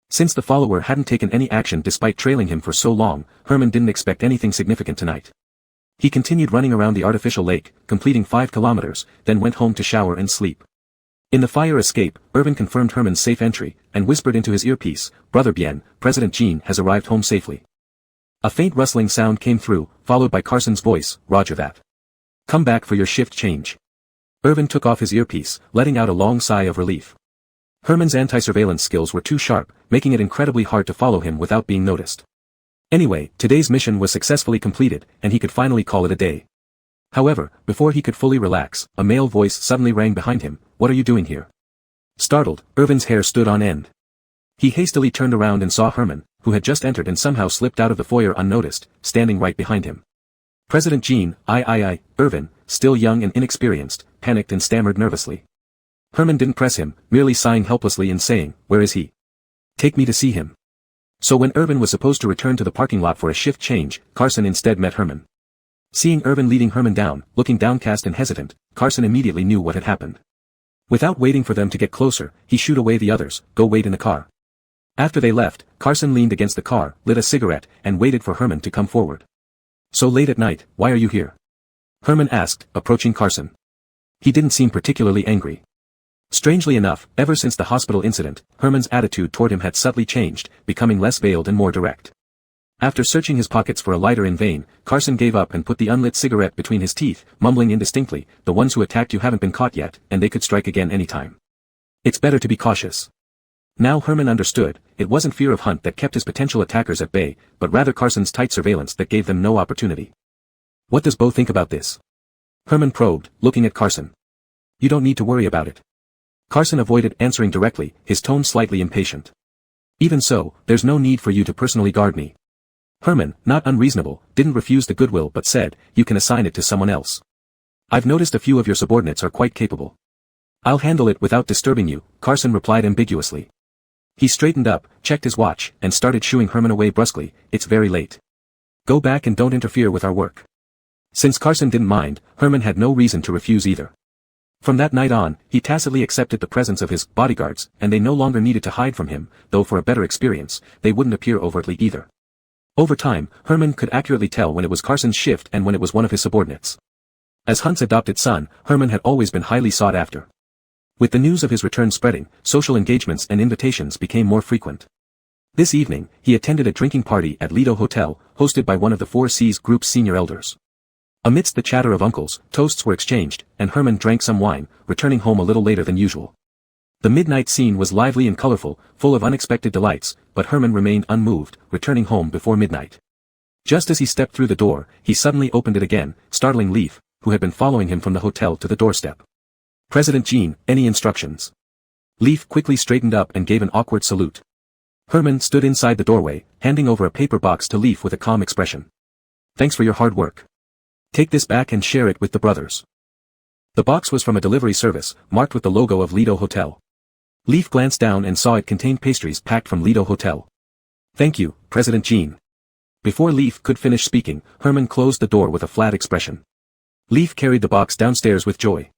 Since the follower hadn't taken any action despite trailing him for so long, Herman didn't expect anything significant tonight. He continued running around the artificial lake, completing 5 kilometers, then went home to shower and sleep. In the fire escape, Irvin confirmed Herman's safe entry, and whispered into his earpiece, "Brother Bien, President Jean has arrived home safely." A faint rustling sound came through, followed by Carson's voice, "Roger that. Come back for your shift change." Irvin took off his earpiece, letting out a long sigh of relief. Herman's anti-surveillance skills were too sharp, making it incredibly hard to follow him without being noticed. Anyway, today's mission was successfully completed, and he could finally call it a day. However, before he could fully relax, a male voice suddenly rang behind him, "What are you doing here?" Startled, Irvin's hair stood on end. He hastily turned around and saw Herman, who had just entered and somehow slipped out of the foyer unnoticed, standing right behind him. President Jean, Irvin, still young and inexperienced, panicked and stammered nervously. Herman didn't press him, merely sighing helplessly and saying, "Where is he? Take me to see him." So when Irvin was supposed to return to the parking lot for a shift change, Carson instead met Herman. Seeing Irvin leading Herman down, looking downcast and hesitant, Carson immediately knew what had happened. Without waiting for them to get closer, he shooed away the others, "Go wait in the car." After they left, Carson leaned against the car, lit a cigarette, and waited for Herman to come forward. "So late at night, why are you here?" Herman asked, approaching Carson. He didn't seem particularly angry. Strangely enough, ever since the hospital incident, Herman's attitude toward him had subtly changed, becoming less veiled and more direct. After searching his pockets for a lighter in vain, Carson gave up and put the unlit cigarette between his teeth, mumbling indistinctly, "The ones who attacked you haven't been caught yet, and they could strike again anytime. It's better to be cautious." Now Herman understood, it wasn't fear of Hunt that kept his potential attackers at bay, but rather Carson's tight surveillance that gave them no opportunity. "What does Bo think about this?" Herman probed, looking at Carson. "You don't need to worry about it." Carson avoided answering directly, his tone slightly impatient. "Even so, there's no need for you to personally guard me." Herman, not unreasonable, didn't refuse the goodwill but said, "You can assign it to someone else. I've noticed a few of your subordinates are quite capable." "I'll handle it without disturbing you," Carson replied ambiguously. He straightened up, checked his watch, and started shooing Herman away brusquely, "It's very late. Go back and don't interfere with our work." Since Carson didn't mind, Herman had no reason to refuse either. From that night on, he tacitly accepted the presence of his bodyguards, and they no longer needed to hide from him, though for a better experience, they wouldn't appear overtly either. Over time, Herman could accurately tell when it was Carson's shift and when it was one of his subordinates. As Hunt's adopted son, Herman had always been highly sought after. With the news of his return spreading, social engagements and invitations became more frequent. This evening, he attended a drinking party at Lido Hotel, hosted by one of the 4C's group's senior elders. Amidst the chatter of uncles, toasts were exchanged, and Herman drank some wine, returning home a little later than usual. The midnight scene was lively and colorful, full of unexpected delights, but Herman remained unmoved, returning home before midnight. Just as he stepped through the door, he suddenly opened it again, startling Leaf, who had been following him from the hotel to the doorstep. "President Jean, any instructions?" Leaf quickly straightened up and gave an awkward salute. Herman stood inside the doorway, handing over a paper box to Leaf with a calm expression. "Thanks for your hard work. Take this back and share it with the brothers." The box was from a delivery service, marked with the logo of Lido Hotel. Leaf glanced down and saw it contained pastries packed from Lido Hotel. "Thank you, President Jean." Before Leaf could finish speaking, Herman closed the door with a flat expression. Leaf carried the box downstairs with joy.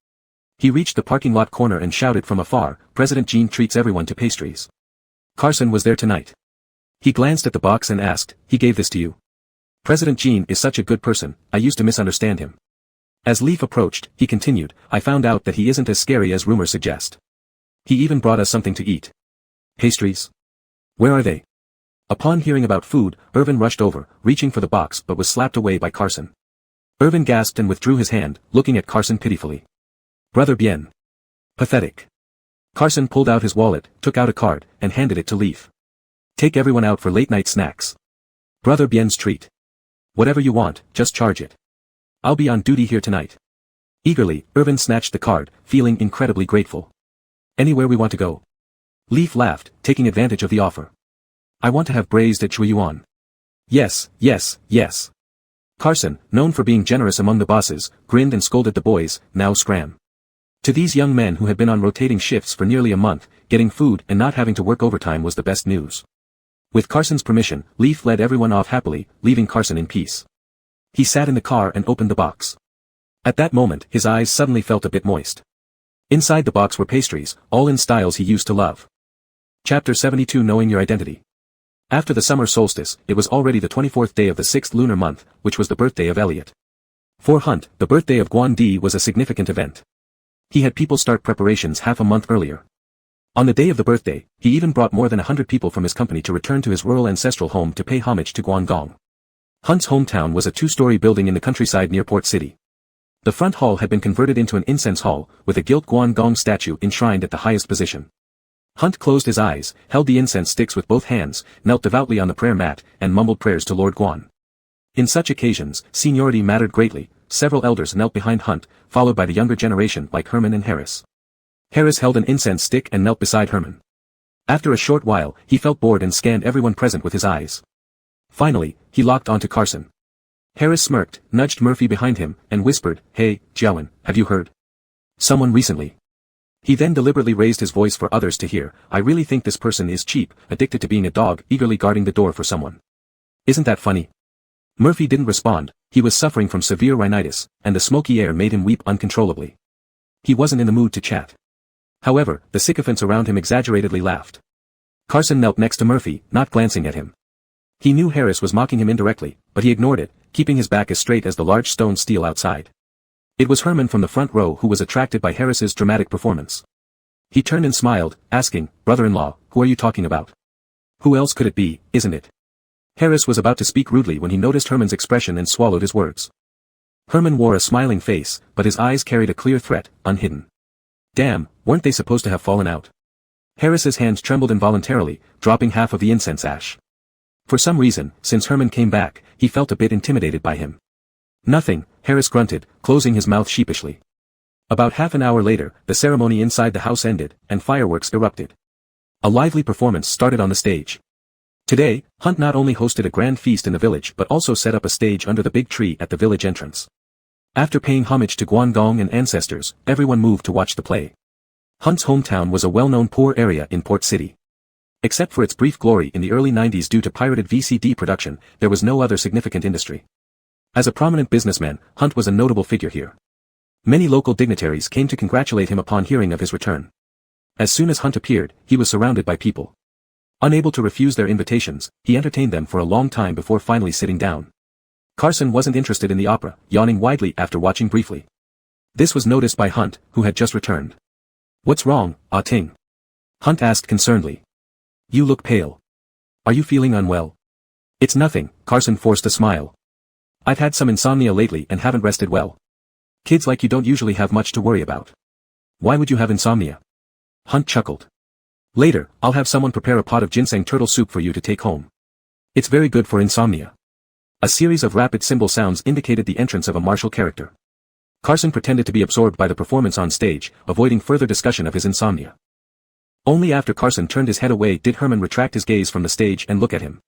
He reached the parking lot corner and shouted from afar, "President Jean treats everyone to pastries." Carson was there tonight. He glanced at the box and asked, "He gave this to you?" "President Jean is such a good person, I used to misunderstand him." As Leaf approached, he continued, "I found out that he isn't as scary as rumors suggest. He even brought us something to eat." "Pastries? Where are they?" Upon hearing about food, Irvin rushed over, reaching for the box but was slapped away by Carson. Irvin gasped and withdrew his hand, looking at Carson pitifully. "Brother Bien." Pathetic. Carson pulled out his wallet, took out a card, and handed it to Leaf. "Take everyone out for late-night snacks. Brother Bien's treat. Whatever you want, just charge it. I'll be on duty here tonight." Eagerly, Irvin snatched the card, feeling incredibly grateful. "Anywhere we want to go?" Leaf laughed, taking advantage of the offer. "I want to have braised at Chuyuan." "Yes, yes, yes." Carson, known for being generous among the bosses, grinned and scolded the boys, now scram. To these young men who had been on rotating shifts for nearly a month, getting food and not having to work overtime was the best news. With Carson's permission, Leaf led everyone off happily, leaving Carson in peace. He sat in the car and opened the box. At that moment, his eyes suddenly felt a bit moist. Inside the box were pastries, all in styles he used to love. Chapter 72 Knowing Your Identity. After the summer solstice, it was already the 24th day of the 6th lunar month, which was the birthday of Elliot. For Hunt, the birthday of Guan Di was a significant event. He had people start preparations half a month earlier. On the day of the birthday, he even brought more than 100 people from his company to return to his rural ancestral home to pay homage to Guangdong. Hunt's hometown was a two-story building in the countryside near Port City. The front hall had been converted into an incense hall, with a gilt Guangdong statue enshrined at the highest position. Hunt closed his eyes, held the incense sticks with both hands, knelt devoutly on the prayer mat, and mumbled prayers to Lord Guan. In such occasions, seniority mattered greatly. Several elders knelt behind Hunt, followed by the younger generation like Herman and Harris. Harris held an incense stick and knelt beside Herman. After a short while, he felt bored and scanned everyone present with his eyes. Finally, he locked onto Carson. Harris smirked, nudged Murphy behind him, and whispered, "Hey, Jiawen, have you heard someone recently?" He then deliberately raised his voice for others to hear. "I really think this person is cheap, addicted to being a dog, eagerly guarding the door for someone. Isn't that funny?" Murphy didn't respond. He was suffering from severe rhinitis, and the smoky air made him weep uncontrollably. He wasn't in the mood to chat. However, the sycophants around him exaggeratedly laughed. Carson knelt next to Murphy, not glancing at him. He knew Harris was mocking him indirectly, but he ignored it, keeping his back as straight as the large stone steel outside. It was Herman from the front row who was attracted by Harris's dramatic performance. He turned and smiled, asking, "Brother-in-law, who are you talking about?" "Who else could it be, isn't it?" Harris was about to speak rudely when he noticed Herman's expression and swallowed his words. Herman wore a smiling face, but his eyes carried a clear threat, unhidden. Damn, weren't they supposed to have fallen out? Harris's hands trembled involuntarily, dropping half of the incense ash. For some reason, since Herman came back, he felt a bit intimidated by him. "Nothing," Harris grunted, closing his mouth sheepishly. About half an hour later, the ceremony inside the house ended, and fireworks erupted. A lively performance started on the stage. Today, Hunt not only hosted a grand feast in the village but also set up a stage under the big tree at the village entrance. After paying homage to Guangdong and ancestors, everyone moved to watch the play. Hunt's hometown was a well-known poor area in Port City. Except for its brief glory in the early 90s due to pirated VCD production, there was no other significant industry. As a prominent businessman, Hunt was a notable figure here. Many local dignitaries came to congratulate him upon hearing of his return. As soon as Hunt appeared, he was surrounded by people. Unable to refuse their invitations, he entertained them for a long time before finally sitting down. Carson wasn't interested in the opera, yawning widely after watching briefly. This was noticed by Hunt, who had just returned. "What's wrong, Ah Ting?" Hunt asked concernedly. "You look pale. Are you feeling unwell?" "It's nothing," Carson forced a smile. "I've had some insomnia lately and haven't rested well. Kids like you don't usually have much to worry about." "Why would you have insomnia?" Hunt chuckled. "Later, I'll have someone prepare a pot of ginseng turtle soup for you to take home. It's very good for insomnia." A series of rapid cymbal sounds indicated the entrance of a martial character. Carson pretended to be absorbed by the performance on stage, avoiding further discussion of his insomnia. Only after Carson turned his head away did Herman retract his gaze from the stage and look at him.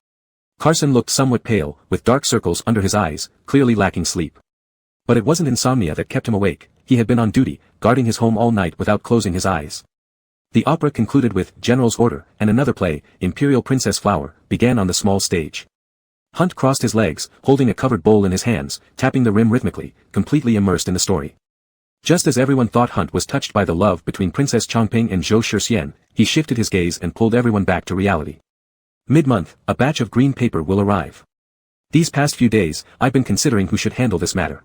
Carson looked somewhat pale, with dark circles under his eyes, clearly lacking sleep. But it wasn't insomnia that kept him awake. He had been on duty, guarding his home all night without closing his eyes. The opera concluded with General's Order, and another play, Imperial Princess Flower, began on the small stage. Hunt crossed his legs, holding a covered bowl in his hands, tapping the rim rhythmically, completely immersed in the story. Just as everyone thought Hunt was touched by the love between Princess Chongping and Zhou Shixian, he shifted his gaze and pulled everyone back to reality. Mid-month, a batch of green paper will arrive. These past few days, I've been considering who should handle this matter.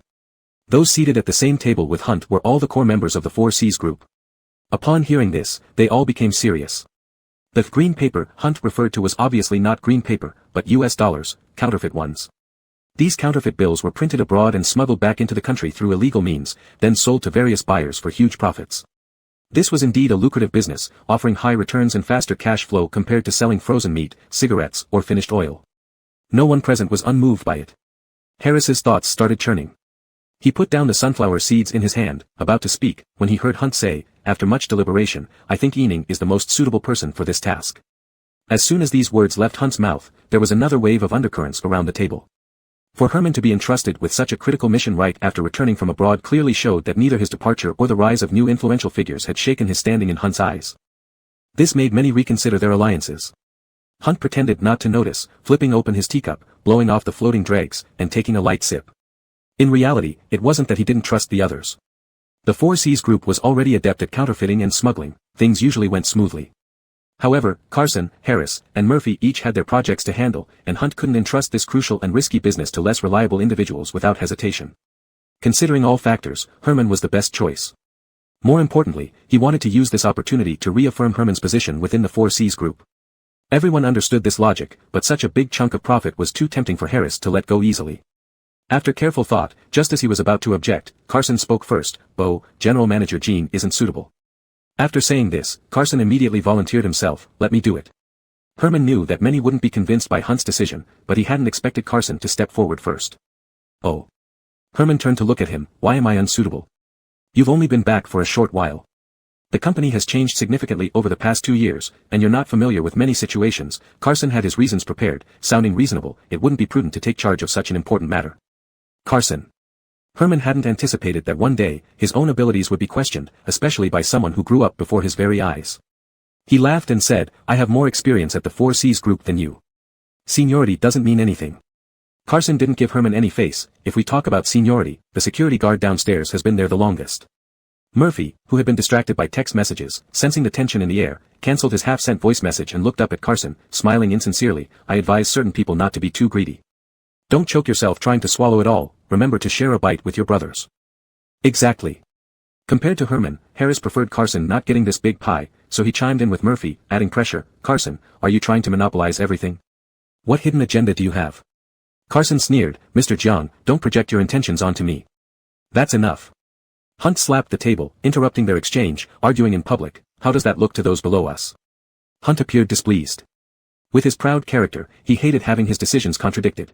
Those seated at the same table with Hunt were all the core members of the 4Cs group. Upon hearing this, they all became serious. The green paper Hunt referred to was obviously not green paper, but US dollars, counterfeit ones. These counterfeit bills were printed abroad and smuggled back into the country through illegal means, then sold to various buyers for huge profits. This was indeed a lucrative business, offering high returns and faster cash flow compared to selling frozen meat, cigarettes, or finished oil. No one present was unmoved by it. Harris's thoughts started churning. He put down the sunflower seeds in his hand, about to speak, when he heard Hunt say, after much deliberation, "I think Ening is the most suitable person for this task." As soon as these words left Hunt's mouth, there was another wave of undercurrents around the table. For Herman to be entrusted with such a critical mission right after returning from abroad clearly showed that neither his departure or the rise of new influential figures had shaken his standing in Hunt's eyes. This made many reconsider their alliances. Hunt pretended not to notice, flipping open his teacup, blowing off the floating dregs, and taking a light sip. In reality, it wasn't that he didn't trust the others. The 4Cs group was already adept at counterfeiting and smuggling, things usually went smoothly. However, Carson, Harris, and Murphy each had their projects to handle, and Hunt couldn't entrust this crucial and risky business to less reliable individuals without hesitation. Considering all factors, Herman was the best choice. More importantly, he wanted to use this opportunity to reaffirm Herman's position within the 4Cs group. Everyone understood this logic, but such a big chunk of profit was too tempting for Harris to let go easily. After careful thought, just as he was about to object, Carson spoke first. General Manager Gene isn't suitable. After saying this, Carson immediately volunteered himself. Let me do it. Herman knew that many wouldn't be convinced by Hunt's decision, but he hadn't expected Carson to step forward first. Oh. Herman turned to look at him. Why am I unsuitable? You've only been back for a short while. The company has changed significantly over the past 2 years, and you're not familiar with many situations. Carson had his reasons prepared, sounding reasonable. It wouldn't be prudent to take charge of such an important matter. Carson. Herman hadn't anticipated that one day, his own abilities would be questioned, especially by someone who grew up before his very eyes. He laughed and said, I have more experience at the 4Cs group than you. Seniority doesn't mean anything. Carson didn't give Herman any face. If we talk about seniority, the security guard downstairs has been there the longest. Murphy, who had been distracted by text messages, sensing the tension in the air, cancelled his half-sent voice message and looked up at Carson, smiling insincerely. I advise certain people not to be too greedy. Don't choke yourself trying to swallow it all. Remember to share a bite with your brothers. Exactly. Compared to Herman, Harris preferred Carson not getting this big pie, so he chimed in with Murphy, adding pressure. Carson, are you trying to monopolize everything? What hidden agenda do you have? Carson sneered. Mr. Jiang, don't project your intentions onto me. That's enough. Hunt slapped the table, interrupting their exchange, arguing in public. How does that look to those below us? Hunt appeared displeased. With his proud character, he hated having his decisions contradicted.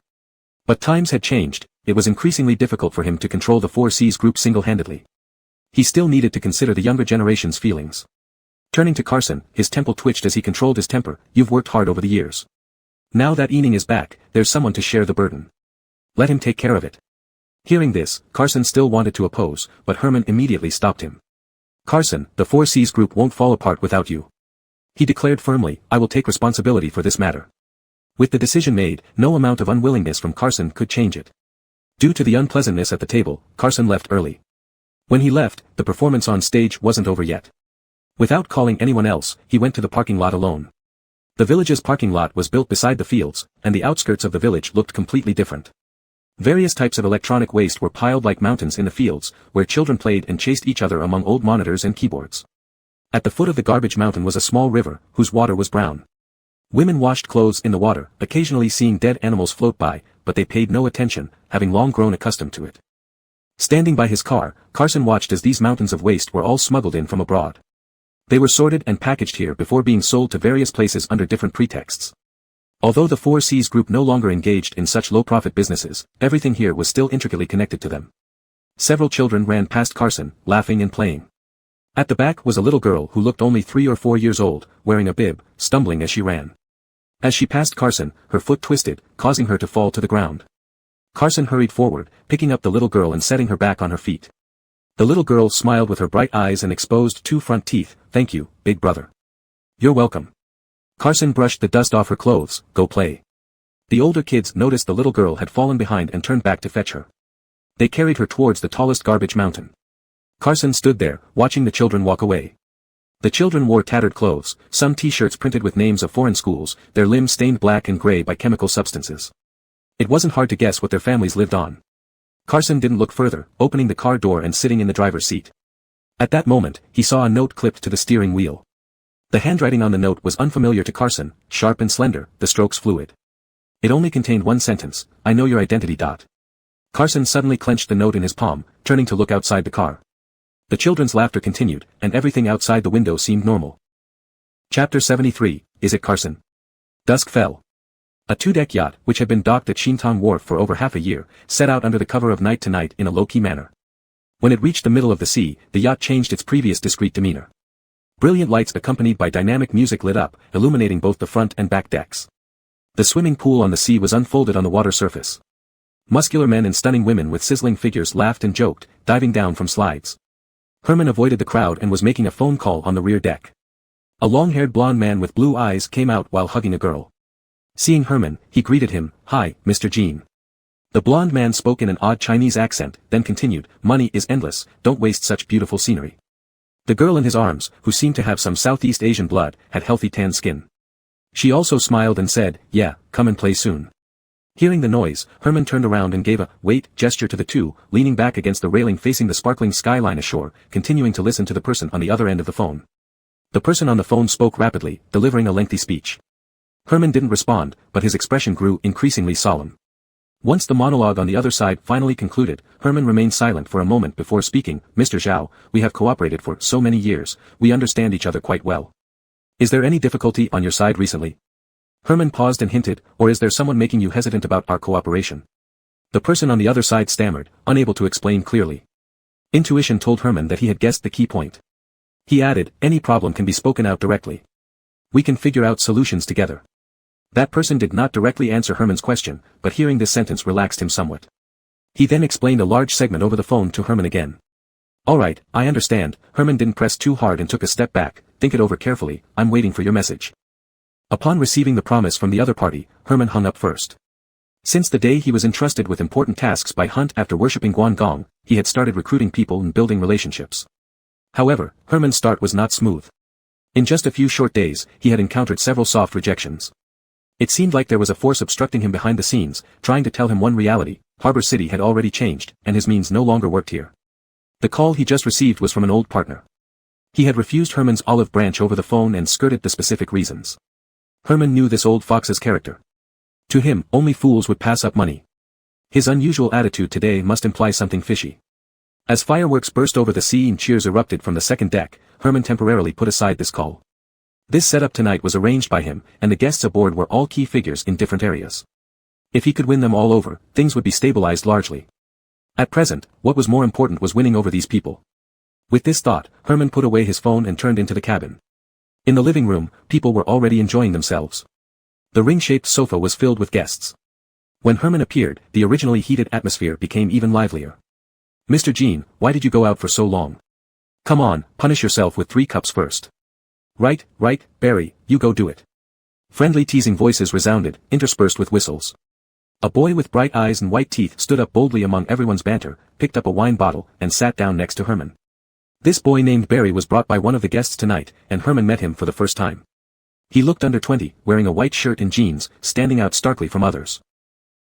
But times had changed. It was increasingly difficult for him to control the 4Cs group single-handedly. He still needed to consider the younger generation's feelings. Turning to Carson, his temple twitched as he controlled his temper. You've worked hard over the years. Now that Ening is back, there's someone to share the burden. Let him take care of it. Hearing this, Carson still wanted to oppose, but Herman immediately stopped him. Carson, the 4Cs group won't fall apart without you. He declared firmly, I will take responsibility for this matter. With the decision made, no amount of unwillingness from Carson could change it. Due to the unpleasantness at the table, Carson left early. When he left, the performance on stage wasn't over yet. Without calling anyone else, he went to the parking lot alone. The village's parking lot was built beside the fields, and the outskirts of the village looked completely different. Various types of electronic waste were piled like mountains in the fields, where children played and chased each other among old monitors and keyboards. At the foot of the garbage mountain was a small river, whose water was brown. Women washed clothes in the water, occasionally seeing dead animals float by, but they paid no attention, having long grown accustomed to it. Standing by his car, Carson watched as these mountains of waste were all smuggled in from abroad. They were sorted and packaged here before being sold to various places under different pretexts. Although the 4Cs group no longer engaged in such low-profit businesses, everything here was still intricately connected to them. Several children ran past Carson, laughing and playing. At the back was a little girl who looked only 3 or 4 years old, wearing a bib, stumbling as she ran. As she passed Carson, her foot twisted, causing her to fall to the ground. Carson hurried forward, picking up the little girl and setting her back on her feet. The little girl smiled with her bright eyes and exposed 2 front teeth. Thank you, big brother. You're welcome. Carson brushed the dust off her clothes. Go play. The older kids noticed the little girl had fallen behind and turned back to fetch her. They carried her towards the tallest garbage mountain. Carson stood there, watching the children walk away. The children wore tattered clothes, some t-shirts printed with names of foreign schools, their limbs stained black and gray by chemical substances. It wasn't hard to guess what their families lived on. Carson didn't look further, opening the car door and sitting in the driver's seat. At that moment, he saw a note clipped to the steering wheel. The handwriting on the note was unfamiliar to Carson, sharp and slender, the strokes fluid. It only contained one sentence, I know your identity. Carson suddenly clenched the note in his palm, turning to look outside the car. The children's laughter continued, and everything outside the window seemed normal. Chapter 73, Is it Carson? Dusk fell. A 2-deck yacht, which had been docked at Shintang Wharf for over half a year, set out under the cover of night tonight in a low-key manner. When it reached the middle of the sea, the yacht changed its previous discreet demeanor. Brilliant lights accompanied by dynamic music lit up, illuminating both the front and back decks. The swimming pool on the sea was unfolded on the water surface. Muscular men and stunning women with sizzling figures laughed and joked, diving down from slides. Herman avoided the crowd and was making a phone call on the rear deck. A long-haired blonde man with blue eyes came out while hugging a girl. Seeing Herman, he greeted him, Hi, Mr. Jean. The blonde man spoke in an odd Chinese accent, then continued, Money is endless, don't waste such beautiful scenery. The girl in his arms, who seemed to have some Southeast Asian blood, had healthy tan skin. She also smiled and said, "Yeah, come and play soon." Hearing the noise, Herman turned around and gave a wait gesture to the two, leaning back against the railing facing the sparkling skyline ashore, continuing to listen to the person on the other end of the phone. The person on the phone spoke rapidly, delivering a lengthy speech. Herman didn't respond, but his expression grew increasingly solemn. Once the monologue on the other side finally concluded, Herman remained silent for a moment before speaking. "Mr. Zhao, we have cooperated for so many years, we understand each other quite well. Is there any difficulty on your side recently?" Herman paused and hinted, "Or is there someone making you hesitant about our cooperation?" The person on the other side stammered, unable to explain clearly. Intuition told Herman that he had guessed the key point. He added, "Any problem can be spoken out directly. We can figure out solutions together." That person did not directly answer Herman's question, but hearing this sentence relaxed him somewhat. He then explained a large segment over the phone to Herman again. "All right, I understand." Herman didn't press too hard and took a step back. "Think it over carefully, I'm waiting for your message." Upon receiving the promise from the other party, Herman hung up first. Since the day he was entrusted with important tasks by Hunt after worshipping Guangdong, he had started recruiting people and building relationships. However, Herman's start was not smooth. In just a few short days, he had encountered several soft rejections. It seemed like there was a force obstructing him behind the scenes, trying to tell him one reality: Harbor City had already changed, and his means no longer worked here. The call he just received was from an old partner. He had refused Herman's olive branch over the phone and skirted the specific reasons. Herman knew this old fox's character. To him, only fools would pass up money. His unusual attitude today must imply something fishy. As fireworks burst over the sea and cheers erupted from the second deck, Herman temporarily put aside this call. This setup tonight was arranged by him, and the guests aboard were all key figures in different areas. If he could win them all over, things would be stabilized largely. At present, what was more important was winning over these people. With this thought, Herman put away his phone and turned into the cabin. In the living room, people were already enjoying themselves. The ring-shaped sofa was filled with guests. When Herman appeared, the originally heated atmosphere became even livelier. "Mr. Jean, why did you go out for so long? Come on, punish yourself with 3 cups first." Right, Barry, you go do it." Friendly teasing voices resounded, interspersed with whistles. A boy with bright eyes and white teeth stood up boldly among everyone's banter, picked up a wine bottle, and sat down next to Herman. This boy named Barry was brought by one of the guests tonight, and Herman met him for the first time. He looked under 20, wearing a white shirt and jeans, standing out starkly from others.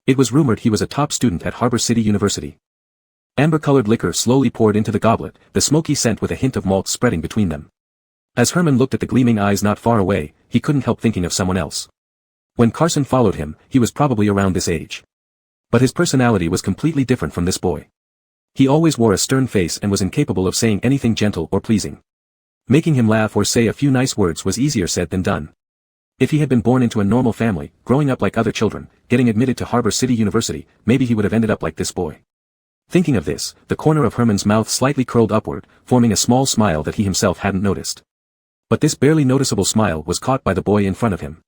It was rumored he was a top student at Harbor City University. Amber-colored liquor slowly poured into the goblet, the smoky scent with a hint of malt spreading between them. As Herman looked at the gleaming eyes not far away, he couldn't help thinking of someone else. When Carson followed him, he was probably around this age. But his personality was completely different from this boy. He always wore a stern face and was incapable of saying anything gentle or pleasing. Making him laugh or say a few nice words was easier said than done. If he had been born into a normal family, growing up like other children, getting admitted to Harbor City University, maybe he would have ended up like this boy. Thinking of this, the corner of Herman's mouth slightly curled upward, forming a small smile that he himself hadn't noticed. But this barely noticeable smile was caught by the boy in front of him.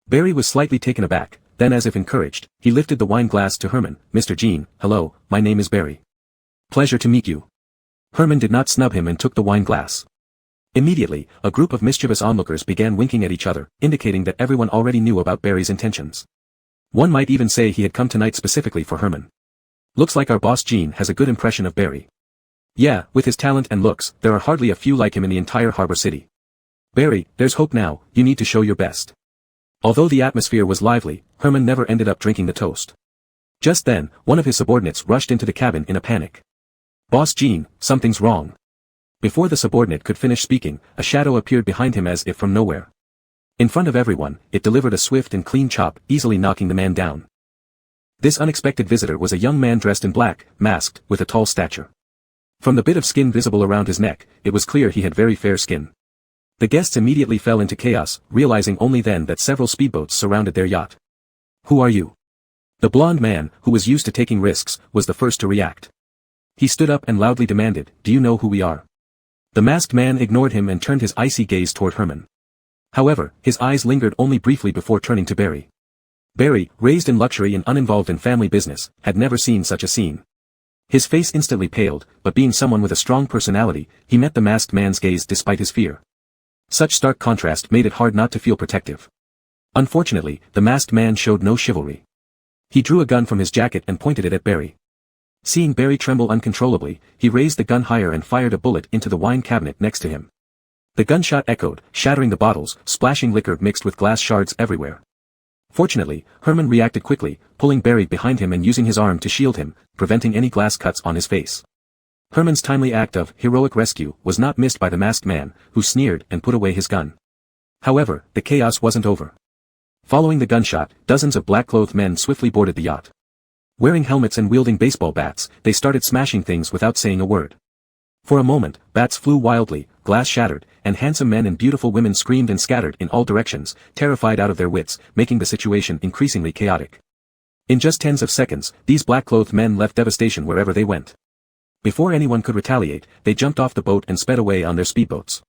Barry was slightly taken aback, then as if encouraged, he lifted the wine glass to Herman. "Mr. Jean, hello, my name is Barry. Pleasure to meet you." Herman did not snub him and took the wine glass. Immediately, a group of mischievous onlookers began winking at each other, indicating that everyone already knew about Barry's intentions. One might even say he had come tonight specifically for Herman. "Looks like our boss Jean has a good impression of Barry. Yeah, with his talent and looks, there are hardly a few like him in the entire Harbor City. Barry, there's hope now, you need to show your best." Although the atmosphere was lively, Herman never ended up drinking the toast. Just then, one of his subordinates rushed into the cabin in a panic. "Boss Jean, something's wrong." Before the subordinate could finish speaking, a shadow appeared behind him as if from nowhere. In front of everyone, it delivered a swift and clean chop, easily knocking the man down. This unexpected visitor was a young man dressed in black, masked, with a tall stature. From the bit of skin visible around his neck, it was clear he had very fair skin. The guests immediately fell into chaos, realizing only then that several speedboats surrounded their yacht. "Who are you?" The blond man, who was used to taking risks, was the first to react. He stood up and loudly demanded, "Do you know who we are?" The masked man ignored him and turned his icy gaze toward Herman. However, his eyes lingered only briefly before turning to Barry. Barry, raised in luxury and uninvolved in family business, had never seen such a scene. His face instantly paled, but being someone with a strong personality, he met the masked man's gaze despite his fear. Such stark contrast made it hard not to feel protective. Unfortunately, the masked man showed no chivalry. He drew a gun from his jacket and pointed it at Barry. Seeing Barry tremble uncontrollably, he raised the gun higher and fired a bullet into the wine cabinet next to him. The gunshot echoed, shattering the bottles, splashing liquor mixed with glass shards everywhere. Fortunately, Herman reacted quickly, pulling Barry behind him and using his arm to shield him, preventing any glass cuts on his face. Herman's timely act of heroic rescue was not missed by the masked man, who sneered and put away his gun. However, the chaos wasn't over. Following the gunshot, dozens of black-clothed men swiftly boarded the yacht. Wearing helmets and wielding baseball bats, they started smashing things without saying a word. For a moment, bats flew wildly, glass shattered, and handsome men and beautiful women screamed and scattered in all directions, terrified out of their wits, making the situation increasingly chaotic. In just tens of seconds, these black-clothed men left devastation wherever they went. Before anyone could retaliate, they jumped off the boat and sped away on their speedboats.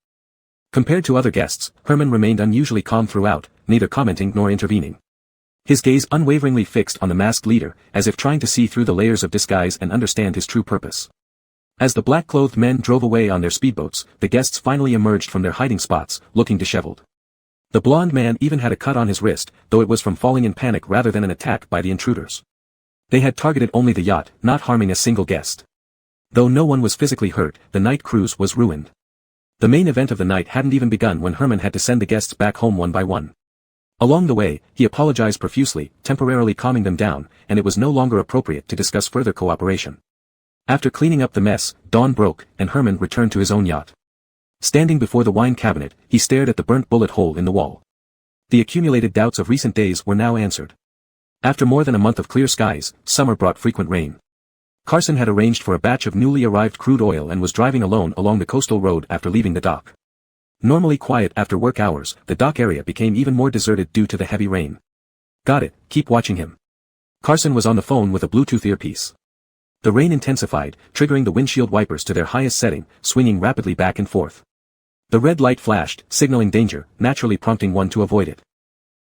Compared to other guests, Herman remained unusually calm throughout, neither commenting nor intervening. His gaze unwaveringly fixed on the masked leader, as if trying to see through the layers of disguise and understand his true purpose. As the black-clothed men drove away on their speedboats, the guests finally emerged from their hiding spots, looking disheveled. The blond man even had a cut on his wrist, though it was from falling in panic rather than an attack by the intruders. They had targeted only the yacht, not harming a single guest. Though no one was physically hurt, the night cruise was ruined. The main event of the night hadn't even begun when Herman had to send the guests back home one by one. Along the way, he apologized profusely, temporarily calming them down, and it was no longer appropriate to discuss further cooperation. After cleaning up the mess, dawn broke, and Herman returned to his own yacht. Standing before the wine cabinet, he stared at the burnt bullet hole in the wall. The accumulated doubts of recent days were now answered. After more than a month of clear skies, summer brought frequent rain. Carson had arranged for a batch of newly arrived crude oil and was driving alone along the coastal road after leaving the dock. Normally quiet after work hours, the dock area became even more deserted due to the heavy rain. Got it, keep watching him. Carson was on the phone with a Bluetooth earpiece. The rain intensified, triggering the windshield wipers to their highest setting, swinging rapidly back and forth. The red light flashed, signaling danger, naturally prompting one to avoid it.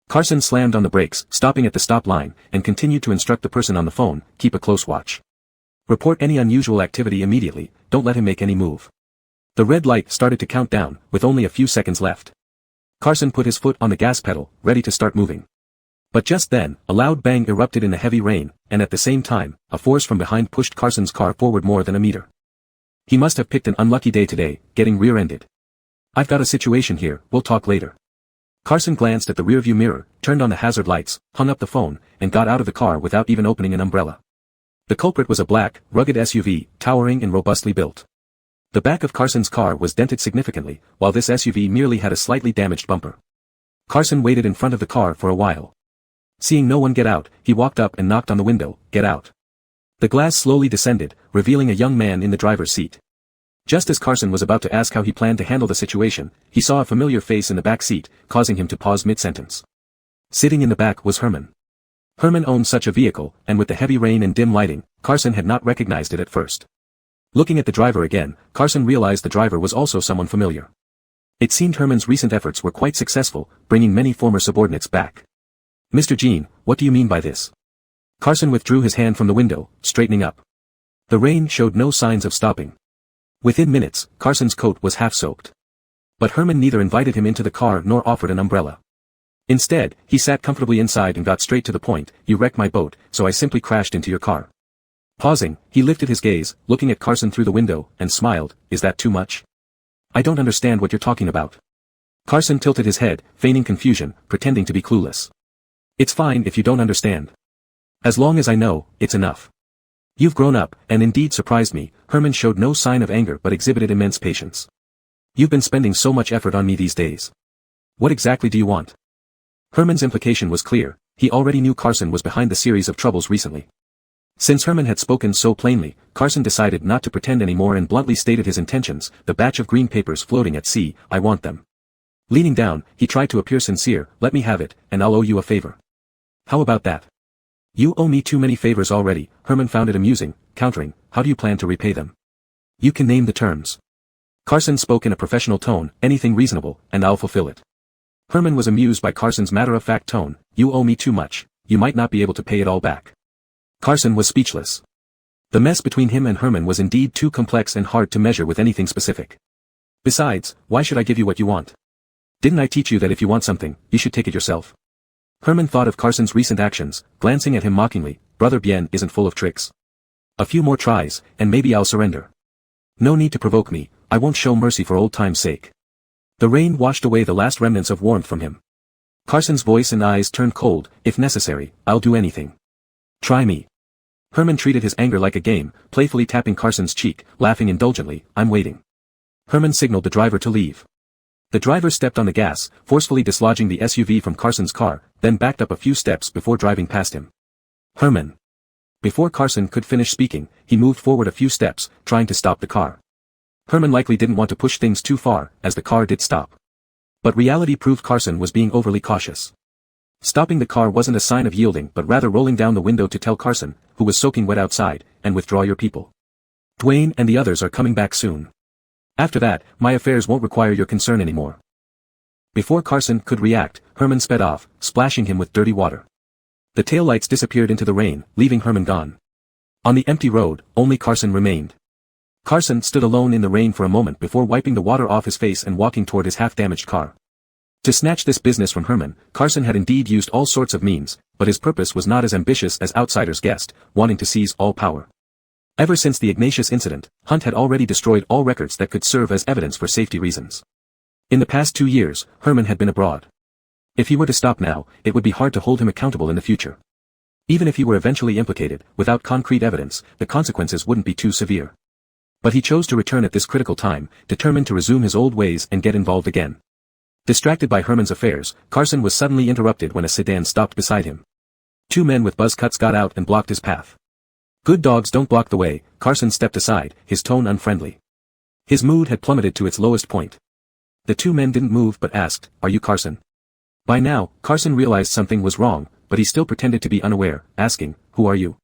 Carson slammed on the brakes, stopping at the stop line, and continued to instruct the person on the phone, keep a close watch. Report any unusual activity immediately, don't let him make any move. The red light started to count down, with only a few seconds left. Carson put his foot on the gas pedal, ready to start moving. But just then, a loud bang erupted in the heavy rain, and at the same time, a force from behind pushed Carson's car forward more than a meter. He must have picked an unlucky day today, getting rear-ended. I've got a situation here, we'll talk later. Carson glanced at the rearview mirror, turned on the hazard lights, hung up the phone, and got out of the car without even opening an umbrella. The culprit was a black, rugged SUV, towering and robustly built. The back of Carson's car was dented significantly, while this SUV merely had a slightly damaged bumper. Carson waited in front of the car for a while. Seeing no one get out, he walked up and knocked on the window, "Get out." The glass slowly descended, revealing a young man in the driver's seat. Just as Carson was about to ask how he planned to handle the situation, he saw a familiar face in the back seat, causing him to pause mid-sentence. Sitting in the back was Herman. Herman owned such a vehicle, and with the heavy rain and dim lighting, Carson had not recognized it at first. Looking at the driver again, Carson realized the driver was also someone familiar. It seemed Herman's recent efforts were quite successful, bringing many former subordinates back. "Mr. Jean, what do you mean by this?" Carson withdrew his hand from the window, straightening up. The rain showed no signs of stopping. Within minutes, Carson's coat was half soaked. But Herman neither invited him into the car nor offered an umbrella. Instead, he sat comfortably inside and got straight to the point, "You wrecked my boat, so I simply crashed into your car." Pausing, he lifted his gaze, looking at Carson through the window, and smiled, "Is that too much? I don't understand what you're talking about." Carson tilted his head, feigning confusion, pretending to be clueless. "It's fine if you don't understand. As long as I know, it's enough. You've grown up, and indeed surprised me." Herman showed no sign of anger but exhibited immense patience. "You've been spending so much effort on me these days. What exactly do you want?" Herman's implication was clear, he already knew Carson was behind the series of troubles recently. Since Herman had spoken so plainly, Carson decided not to pretend anymore and bluntly stated his intentions, "The batch of green papers floating at sea, I want them." Leaning down, he tried to appear sincere, "Let me have it, and I'll owe you a favor." "How about that?" "You owe me too many favors already." Herman found it amusing, countering, "How do you plan to repay them?" "You can name the terms." Carson spoke in a professional tone, "Anything reasonable, and I'll fulfill it." Herman was amused by Carson's matter-of-fact tone, "You owe me too much, you might not be able to pay it all back." Carson was speechless. The mess between him and Herman was indeed too complex and hard to measure with anything specific. Besides, why should I give you what you want? Didn't I teach you that if you want something, you should take it yourself? Herman thought of Carson's recent actions, glancing at him mockingly, "Brother Bien isn't full of tricks." A few more tries, and maybe I'll surrender. No need to provoke me, I won't show mercy for old time's sake. The rain washed away the last remnants of warmth from him. Carson's voice and eyes turned cold. If necessary, I'll do anything. Try me. Herman treated his anger like a game, playfully tapping Carson's cheek, laughing indulgently. I'm waiting. Herman signaled the driver to leave. The driver stepped on the gas, forcefully dislodging the SUV from Carson's car, then backed up a few steps before driving past him. Herman. Before Carson could finish speaking, he moved forward a few steps, trying to stop the car. Herman likely didn't want to push things too far, as the car did stop. But reality proved Carson was being overly cautious. Stopping the car wasn't a sign of yielding but rather rolling down the window to tell Carson, who was soaking wet outside, and withdraw your people. Dwayne and the others are coming back soon. After that, my affairs won't require your concern anymore. Before Carson could react, Herman sped off, splashing him with dirty water. The taillights disappeared into the rain, leaving Herman gone. On the empty road, only Carson remained. Carson stood alone in the rain for a moment before wiping the water off his face and walking toward his half-damaged car. To snatch this business from Herman, Carson had indeed used all sorts of means, but his purpose was not as ambitious as outsiders guessed, wanting to seize all power. Ever since the Ignatius incident, Hunt had already destroyed all records that could serve as evidence for safety reasons. In the past 2 years, Herman had been abroad. If he were to stop now, it would be hard to hold him accountable in the future. Even if he were eventually implicated, without concrete evidence, the consequences wouldn't be too severe. But he chose to return at this critical time, determined to resume his old ways and get involved again. Distracted by Herman's affairs, Carson was suddenly interrupted when a sedan stopped beside him. 2 men with buzz cuts got out and blocked his path. Good dogs don't block the way. Carson stepped aside, his tone unfriendly. His mood had plummeted to its lowest point. The 2 men didn't move but asked, "Are you Carson?" By now, Carson realized something was wrong, but he still pretended to be unaware, asking, "Who are you?"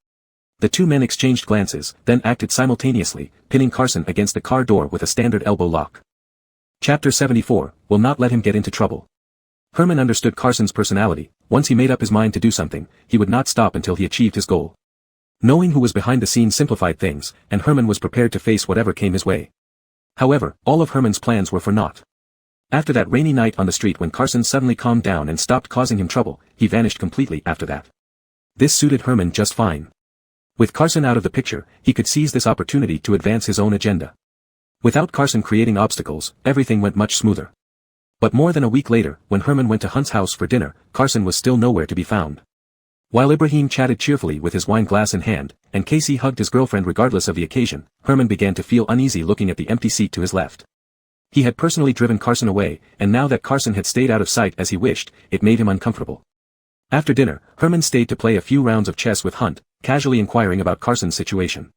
The 2 men exchanged glances, then acted simultaneously, pinning Carson against the car door with a standard elbow lock. Chapter 74, Will Not Let Him Get Into Trouble. Herman understood Carson's personality. Once he made up his mind to do something, he would not stop until he achieved his goal. Knowing who was behind the scenes simplified things, and Herman was prepared to face whatever came his way. However, all of Herman's plans were for naught. After that rainy night on the street when Carson suddenly calmed down and stopped causing him trouble, he vanished completely after that. This suited Herman just fine. With Carson out of the picture, he could seize this opportunity to advance his own agenda. Without Carson creating obstacles, everything went much smoother. But more than a week later, when Herman went to Hunt's house for dinner, Carson was still nowhere to be found. While Ibrahim chatted cheerfully with his wine glass in hand, and Casey hugged his girlfriend regardless of the occasion, Herman began to feel uneasy looking at the empty seat to his left. He had personally driven Carson away, and now that Carson had stayed out of sight as he wished, it made him uncomfortable. After dinner, Herman stayed to play a few rounds of chess with Hunt, casually inquiring about Carson's situation.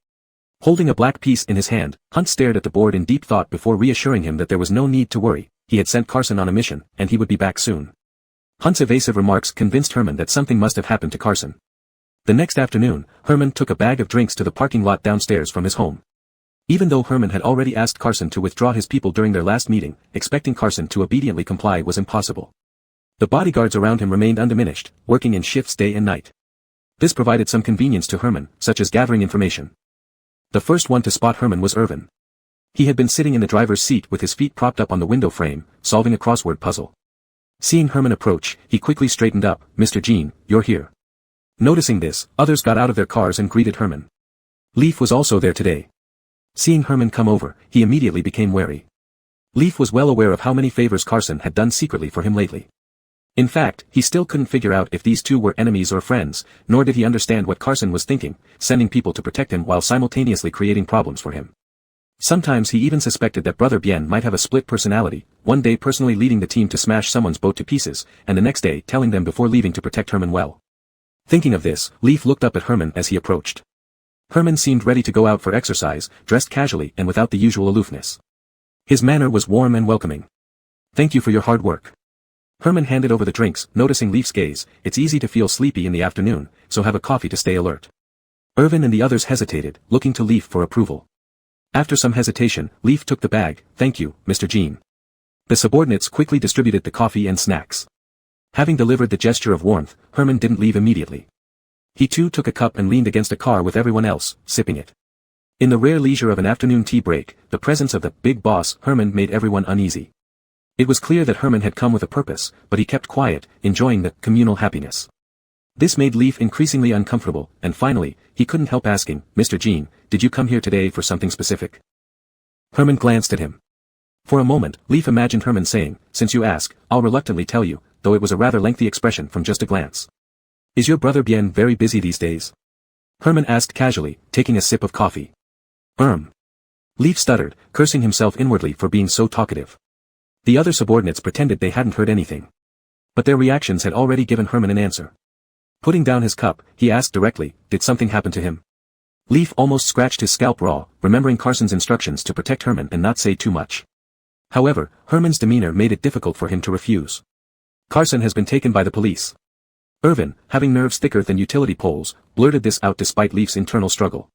Holding a black piece in his hand, Hunt stared at the board in deep thought before reassuring him that there was no need to worry. He had sent Carson on a mission, and he would be back soon. Hunt's evasive remarks convinced Herman that something must have happened to Carson. The next afternoon, Herman took a bag of drinks to the parking lot downstairs from his home. Even though Herman had already asked Carson to withdraw his people during their last meeting, expecting Carson to obediently comply was impossible. The bodyguards around him remained undiminished, working in shifts day and night. This provided some convenience to Herman, such as gathering information. The first one to spot Herman was Irvin. He had been sitting in the driver's seat with his feet propped up on the window frame, solving a crossword puzzle. Seeing Herman approach, he quickly straightened up. "Mr. Jean, you're here." Noticing this, others got out of their cars and greeted Herman. Leaf was also there today. Seeing Herman come over, he immediately became wary. Leaf was well aware of how many favors Carson had done secretly for him lately. In fact, he still couldn't figure out if these two were enemies or friends, nor did he understand what Carson was thinking, sending people to protect him while simultaneously creating problems for him. Sometimes he even suspected that Brother Bien might have a split personality, one day personally leading the team to smash someone's boat to pieces, and the next day telling them before leaving to protect Herman well. Thinking of this, Leaf looked up at Herman as he approached. Herman seemed ready to go out for exercise, dressed casually and without the usual aloofness. His manner was warm and welcoming. "Thank you for your hard work." Herman handed over the drinks, noticing Leaf's gaze. "It's easy to feel sleepy in the afternoon, so have a coffee to stay alert." Irvin and the others hesitated, looking to Leaf for approval. After some hesitation, Leaf took the bag. "Thank you, Mr. Jean." The subordinates quickly distributed the coffee and snacks. Having delivered the gesture of warmth, Herman didn't leave immediately. He too took a cup and leaned against a car with everyone else, sipping it. In the rare leisure of an afternoon tea break, the presence of the big boss, Herman, made everyone uneasy. It was clear that Herman had come with a purpose, but he kept quiet, enjoying the communal happiness. This made Leaf increasingly uncomfortable, and finally, he couldn't help asking, "Mr. Jean, did you come here today for something specific?" Herman glanced at him. For a moment, Leaf imagined Herman saying, "Since you ask, I'll reluctantly tell you," though it was a rather lengthy expression from just a glance. "Is your brother Bien very busy these days?" Herman asked casually, taking a sip of coffee. Leaf stuttered, cursing himself inwardly for being so talkative. The other subordinates pretended they hadn't heard anything. But their reactions had already given Herman an answer. Putting down his cup, he asked directly, "Did something happen to him?" Leaf almost scratched his scalp raw, remembering Carson's instructions to protect Herman and not say too much. However, Herman's demeanor made it difficult for him to refuse. "Carson has been taken by the police." Irvin, having nerves thicker than utility poles, blurted this out despite Leaf's internal struggle.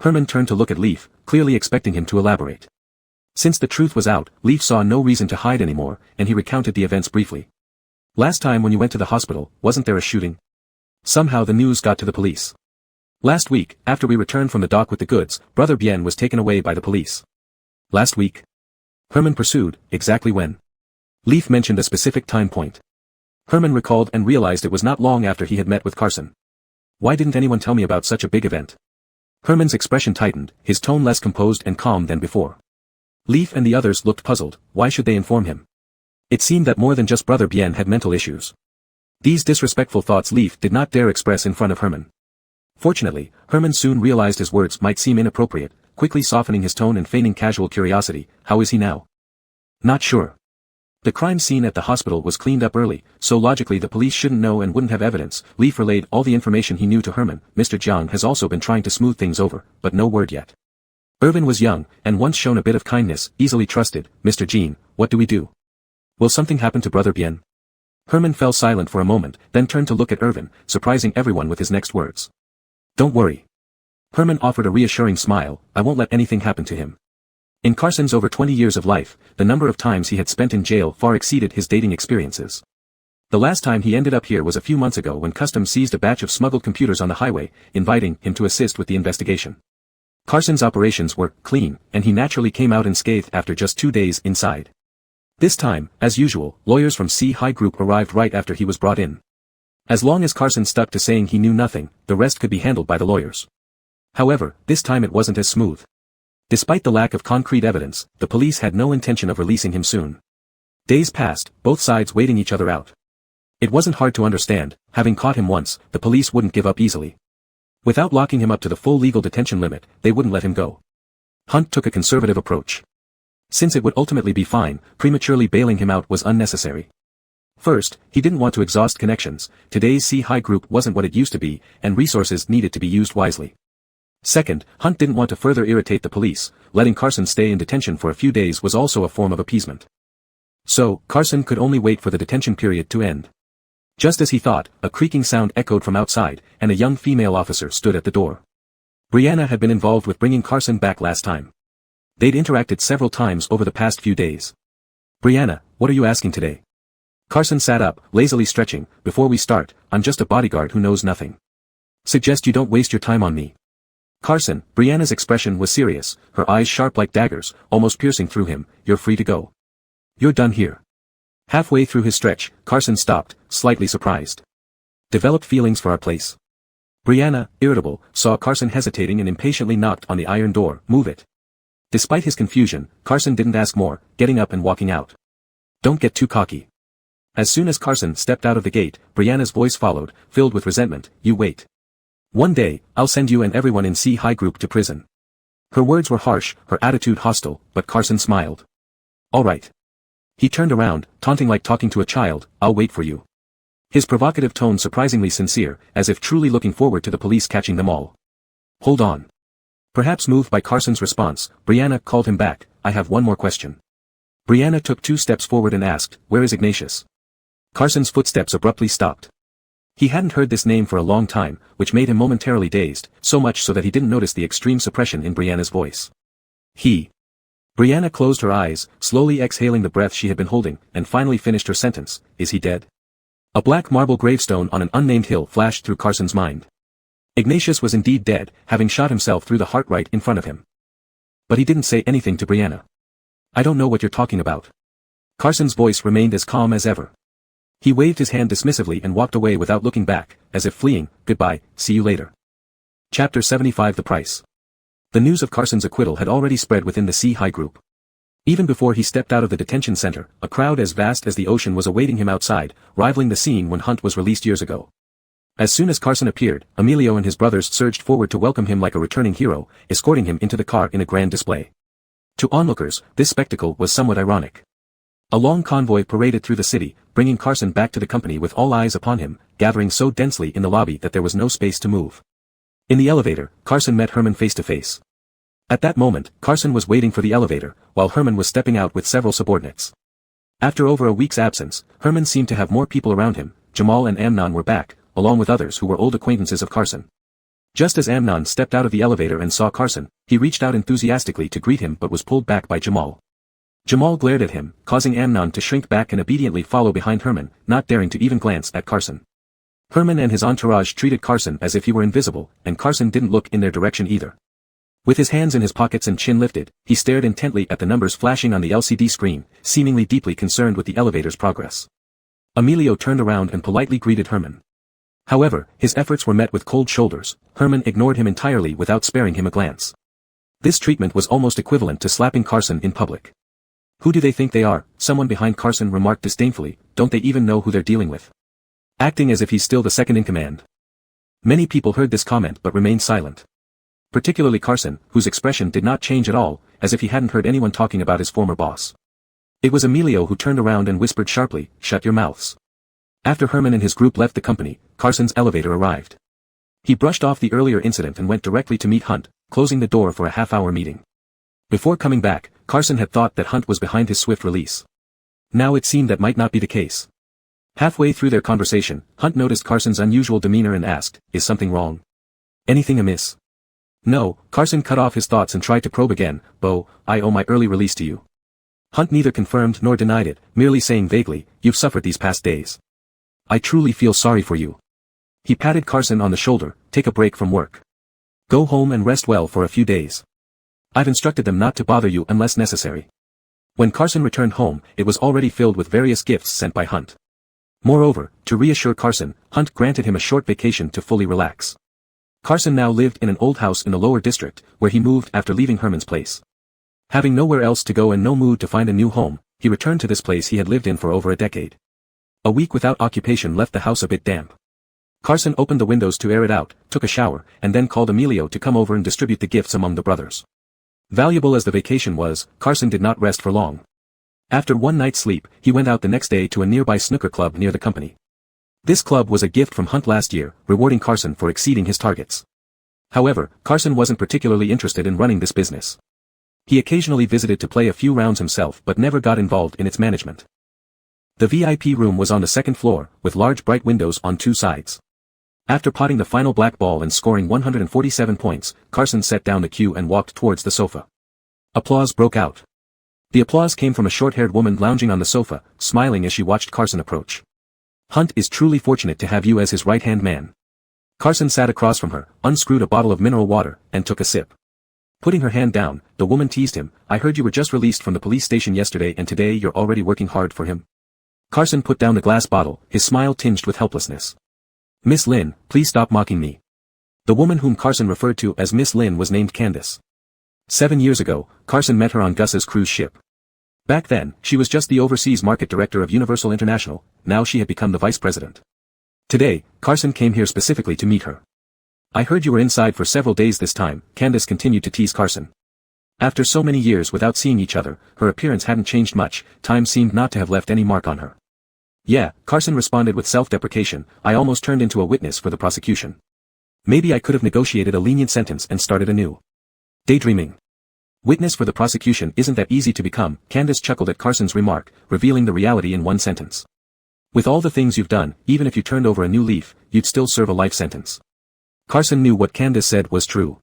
Herman turned to look at Leaf, clearly expecting him to elaborate. Since the truth was out, Leaf saw no reason to hide anymore, and he recounted the events briefly. "Last time when you went to the hospital, wasn't there a shooting? Somehow the news got to the police. Last week, after we returned from the dock with the goods, Brother Bien was taken away by the police." "Last week?" Herman pursued, "Exactly when?" Leaf mentioned a specific time point. Herman recalled and realized it was not long after he had met with Carson. "Why didn't anyone tell me about such a big event?" Herman's expression tightened, his tone less composed and calm than before. Leaf and the others looked puzzled. Why should they inform him? It seemed that more than just Brother Bien had mental issues. These disrespectful thoughts Leaf did not dare express in front of Herman. Fortunately, Herman soon realized his words might seem inappropriate, quickly softening his tone and feigning casual curiosity. "How is he now?" "Not sure. The crime scene at the hospital was cleaned up early, so logically the police shouldn't know and wouldn't have evidence." Leaf relayed all the information he knew to Herman. "Mr. Jiang has also been trying to smooth things over, but no word yet. Irvin was young, and once shown a bit of kindness, easily trusted. Mr. Jean, what do we do? Will something happen to Brother Bien?" Herman fell silent for a moment, then turned to look at Irvin, surprising everyone with his next words. "Don't worry." Herman offered a reassuring smile. "I won't let anything happen to him." In Carson's over 20 years of life, the number of times he had spent in jail far exceeded his dating experiences. The last time he ended up here was a few months ago when customs seized a batch of smuggled computers on the highway, inviting him to assist with the investigation. Carson's operations were clean, and he naturally came out unscathed after just 2 days inside. This time, as usual, lawyers from C-High Group arrived right after he was brought in. As long as Carson stuck to saying he knew nothing, the rest could be handled by the lawyers. However, this time it wasn't as smooth. Despite the lack of concrete evidence, the police had no intention of releasing him soon. Days passed, both sides waiting each other out. It wasn't hard to understand, having caught him once, the police wouldn't give up easily. Without locking him up to the full legal detention limit, they wouldn't let him go. Hunt took a conservative approach. Since it would ultimately be fine, prematurely bailing him out was unnecessary. First, he didn't want to exhaust connections. Today's C-High Group wasn't what it used to be, and resources needed to be used wisely. Second, Hunt didn't want to further irritate the police. Letting Carson stay in detention for a few days was also a form of appeasement. So, Carson could only wait for the detention period to end. Just as he thought, a creaking sound echoed from outside, and a young female officer stood at the door. Brianna had been involved with bringing Carson back last time. They'd interacted several times over the past few days. "Brianna, what are you asking today?" Carson sat up, lazily stretching. "Before we start, I'm just a bodyguard who knows nothing. Suggest you don't waste your time on me." "Carson," Brianna's expression was serious, her eyes sharp like daggers, almost piercing through him. "You're free to go. You're done here." Halfway through his stretch, Carson stopped, slightly surprised. "Developed feelings for our place." Brianna, irritable, saw Carson hesitating and impatiently knocked on the iron door. "Move it." Despite his confusion, Carson didn't ask more, getting up and walking out. "Don't get too cocky." As soon as Carson stepped out of the gate, Brianna's voice followed, filled with resentment. "You wait. One day, I'll send you and everyone in C-High Group to prison." Her words were harsh, her attitude hostile, but Carson smiled. "All right." He turned around, taunting like talking to a child. "I'll wait for you." His provocative tone surprisingly sincere, as if truly looking forward to the police catching them all. "Hold on." Perhaps moved by Carson's response, Brianna called him back. "I have one more question." Brianna took 2 steps forward and asked, "Where is Ignatius?" Carson's footsteps abruptly stopped. He hadn't heard this name for a long time, which made him momentarily dazed, so much so that he didn't notice the extreme suppression in Brianna's voice. "He." Brianna closed her eyes, slowly exhaling the breath she had been holding, and finally finished her sentence. "Is he dead?" A black marble gravestone on an unnamed hill flashed through Carson's mind. Ignatius was indeed dead, having shot himself through the heart right in front of him. But he didn't say anything to Brianna. "I don't know what you're talking about." Carson's voice remained as calm as ever. He waved his hand dismissively and walked away without looking back, as if fleeing. Goodbye, see you later. Chapter 75. The Price. The news of Carson's acquittal had already spread within the C-High group. Even before he stepped out of the detention center, a crowd as vast as the ocean was awaiting him outside, rivaling the scene when Hunt was released years ago. As soon as Carson appeared, Emilio and his brothers surged forward to welcome him like a returning hero, escorting him into the car in a grand display. To onlookers, this spectacle was somewhat ironic. A long convoy paraded through the city, bringing Carson back to the company with all eyes upon him, gathering so densely in the lobby that there was no space to move. In the elevator, Carson met Herman face to face. At that moment, Carson was waiting for the elevator, while Herman was stepping out with several subordinates. After over a week's absence, Herman seemed to have more people around him. Jamal and Amnon were back, along with others who were old acquaintances of Carson. Just as Amnon stepped out of the elevator and saw Carson, he reached out enthusiastically to greet him but was pulled back by Jamal. Jamal glared at him, causing Amnon to shrink back and obediently follow behind Herman, not daring to even glance at Carson. Herman and his entourage treated Carson as if he were invisible, and Carson didn't look in their direction either. With his hands in his pockets and chin lifted, he stared intently at the numbers flashing on the LCD screen, seemingly deeply concerned with the elevator's progress. Emilio turned around and politely greeted Herman. However, his efforts were met with cold shoulders. Herman ignored him entirely without sparing him a glance. This treatment was almost equivalent to slapping Carson in public. Who do they think they are? Someone behind Carson remarked disdainfully. Don't they even know who they're dealing with? Acting as if he's still the second in command. Many people heard this comment but remained silent. Particularly Carson, whose expression did not change at all, as if he hadn't heard anyone talking about his former boss. It was Emilio who turned around and whispered sharply, "Shut your mouths." After Herman and his group left the company, Carson's elevator arrived. He brushed off the earlier incident and went directly to meet Hunt, closing the door for a half-hour meeting. Before coming back, Carson had thought that Hunt was behind his swift release. Now it seemed that might not be the case. Halfway through their conversation, Hunt noticed Carson's unusual demeanor and asked, "Is something wrong? Anything amiss?" "No," Carson cut off his thoughts and tried to probe again. "Bo, I owe my early release to you." Hunt neither confirmed nor denied it, merely saying vaguely, "You've suffered these past days. I truly feel sorry for you." He patted Carson on the shoulder. "Take a break from work. Go home and rest well for a few days. I've instructed them not to bother you unless necessary." When Carson returned home, it was already filled with various gifts sent by Hunt. Moreover, to reassure Carson, Hunt granted him a short vacation to fully relax. Carson now lived in an old house in the lower district, where he moved after leaving Herman's place. Having nowhere else to go and no mood to find a new home, he returned to this place he had lived in for over a decade. A week without occupation left the house a bit damp. Carson opened the windows to air it out, took a shower, and then called Emilio to come over and distribute the gifts among the brothers. Valuable as the vacation was, Carson did not rest for long. After one night's sleep, he went out the next day to a nearby snooker club near the company. This club was a gift from Hunt last year, rewarding Carson for exceeding his targets. However, Carson wasn't particularly interested in running this business. He occasionally visited to play a few rounds himself but never got involved in its management. The VIP room was on the second floor, with large bright windows on two sides. After potting the final black ball and scoring 147 points, Carson set down the cue and walked towards the sofa. Applause broke out. The applause came from a short-haired woman lounging on the sofa, smiling as she watched Carson approach. "Hunt is truly fortunate to have you as his right-hand man." Carson sat across from her, unscrewed a bottle of mineral water, and took a sip. Putting her hand down, the woman teased him, "I heard you were just released from the police station yesterday and today you're already working hard for him." Carson put down the glass bottle, his smile tinged with helplessness. "Miss Lynn, please stop mocking me." The woman whom Carson referred to as Miss Lynn was named Candace. 7 years ago, Carson met her on Gus's cruise ship. Back then, she was just the overseas market director of Universal International. Now she had become the vice president. Today, Carson came here specifically to meet her. "I heard you were inside for several days this time," Candace continued to tease Carson. After so many years without seeing each other, her appearance hadn't changed much. Time seemed not to have left any mark on her. "Yeah," Carson responded with self-deprecation, "I almost turned into a witness for the prosecution. Maybe I could have negotiated a lenient sentence and started anew." Daydreaming. Witness for the prosecution isn't that easy to become, Candace chuckled at Carson's remark, revealing the reality in one sentence. "With all the things you've done, even if you turned over a new leaf, you'd still serve a life sentence." Carson knew what Candace said was true.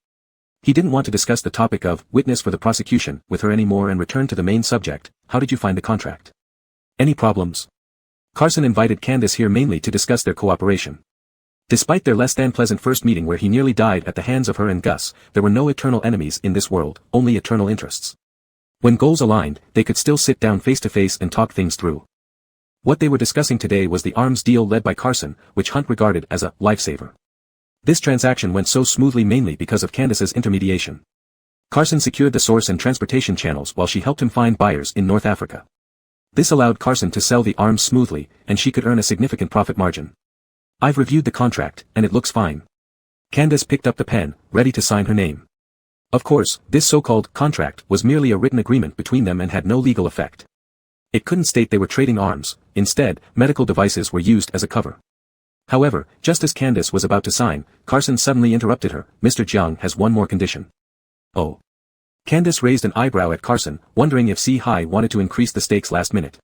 He didn't want to discuss the topic of witness for the prosecution with her anymore and returned to the main subject. "How did you find the contract? Any problems?" Carson invited Candace here mainly to discuss their cooperation. Despite their less than pleasant first meeting where he nearly died at the hands of her and Gus, there were no eternal enemies in this world, only eternal interests. When goals aligned, they could still sit down face to face and talk things through. What they were discussing today was the arms deal led by Carson, which Hunt regarded as a lifesaver. This transaction went so smoothly mainly because of Candace's intermediation. Carson secured the source and transportation channels while she helped him find buyers in North Africa. This allowed Carson to sell the arms smoothly, and she could earn a significant profit margin. I've reviewed the contract, and it looks fine. Candace picked up the pen, ready to sign her name. Of course, this so-called contract was merely a written agreement between them and had no legal effect. It couldn't state they were trading arms, instead, medical devices were used as a cover. However, just as Candace was about to sign, Carson suddenly interrupted her. Mr. Jiang has one more condition. Oh. Candace raised an eyebrow at Carson, wondering if Si-Hai wanted to increase the stakes last minute.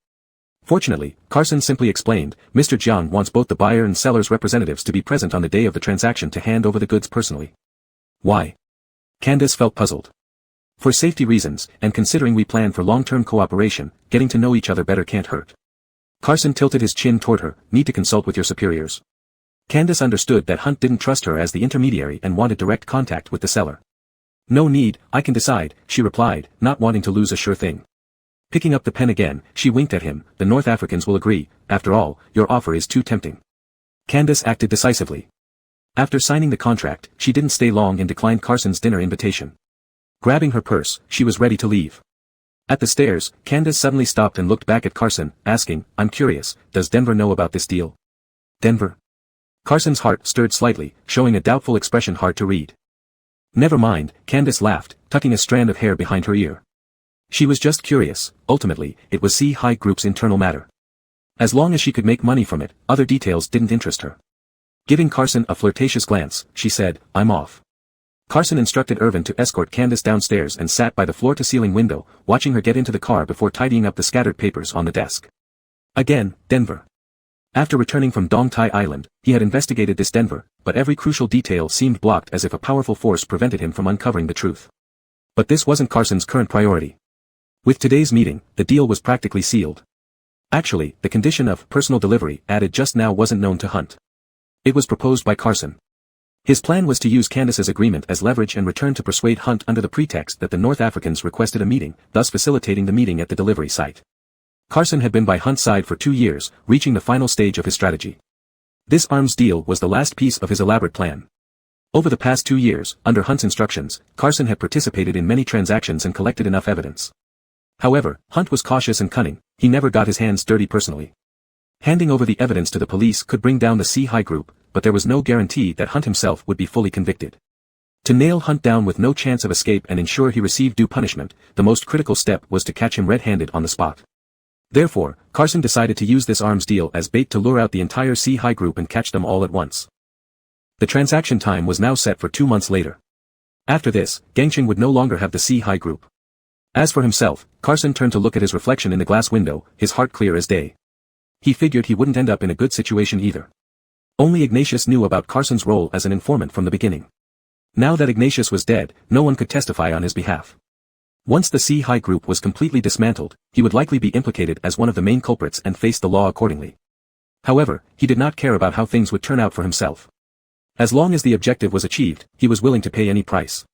Fortunately, Carson simply explained, Mr. Jiang wants both the buyer and seller's representatives to be present on the day of the transaction to hand over the goods personally. Why? Candace felt puzzled. For safety reasons, and considering we plan for long-term cooperation, getting to know each other better can't hurt. Carson tilted his chin toward her, need to consult with your superiors. Candace understood that Hunt didn't trust her as the intermediary and wanted direct contact with the seller. No need, I can decide, she replied, not wanting to lose a sure thing. Picking up the pen again, she winked at him, the North Africans will agree, after all, your offer is too tempting. Candace acted decisively. After signing the contract, she didn't stay long and declined Carson's dinner invitation. Grabbing her purse, she was ready to leave. At the stairs, Candace suddenly stopped and looked back at Carson, asking, I'm curious, does Denver know about this deal? Denver? Carson's heart stirred slightly, showing a doubtful expression hard to read. Never mind, Candace laughed, tucking a strand of hair behind her ear. She was just curious, ultimately, it was Si-Hai Group's internal matter. As long as she could make money from it, other details didn't interest her. Giving Carson a flirtatious glance, she said, I'm off. Carson instructed Irvin to escort Candace downstairs and sat by the floor-to-ceiling window, watching her get into the car before tidying up the scattered papers on the desk. Again, Denver. After returning from Dong Tai Island, he had investigated this Denver, but every crucial detail seemed blocked as if a powerful force prevented him from uncovering the truth. But this wasn't Carson's current priority. With today's meeting, the deal was practically sealed. Actually, the condition of personal delivery added just now wasn't known to Hunt. It was proposed by Carson. His plan was to use Candace's agreement as leverage and return to persuade Hunt under the pretext that the North Africans requested a meeting, thus facilitating the meeting at the delivery site. Carson had been by Hunt's side for 2 years, reaching the final stage of his strategy. This arms deal was the last piece of his elaborate plan. Over the past 2 years, under Hunt's instructions, Carson had participated in many transactions and collected enough evidence. However, Hunt was cautious and cunning, he never got his hands dirty personally. Handing over the evidence to the police could bring down the Si-Hai Group, but there was no guarantee that Hunt himself would be fully convicted. To nail Hunt down with no chance of escape and ensure he received due punishment, the most critical step was to catch him red-handed on the spot. Therefore, Carson decided to use this arms deal as bait to lure out the entire Si-Hai Group and catch them all at once. The transaction time was now set for 2 months later. After this, Gangcheng would no longer have the Si-Hai Group. As for himself, Carson turned to look at his reflection in the glass window, his heart clear as day. He figured he wouldn't end up in a good situation either. Only Ignatius knew about Carson's role as an informant from the beginning. Now that Ignatius was dead, no one could testify on his behalf. Once the Si-Hai Group was completely dismantled, he would likely be implicated as one of the main culprits and face the law accordingly. However, he did not care about how things would turn out for himself. As long as the objective was achieved, he was willing to pay any price.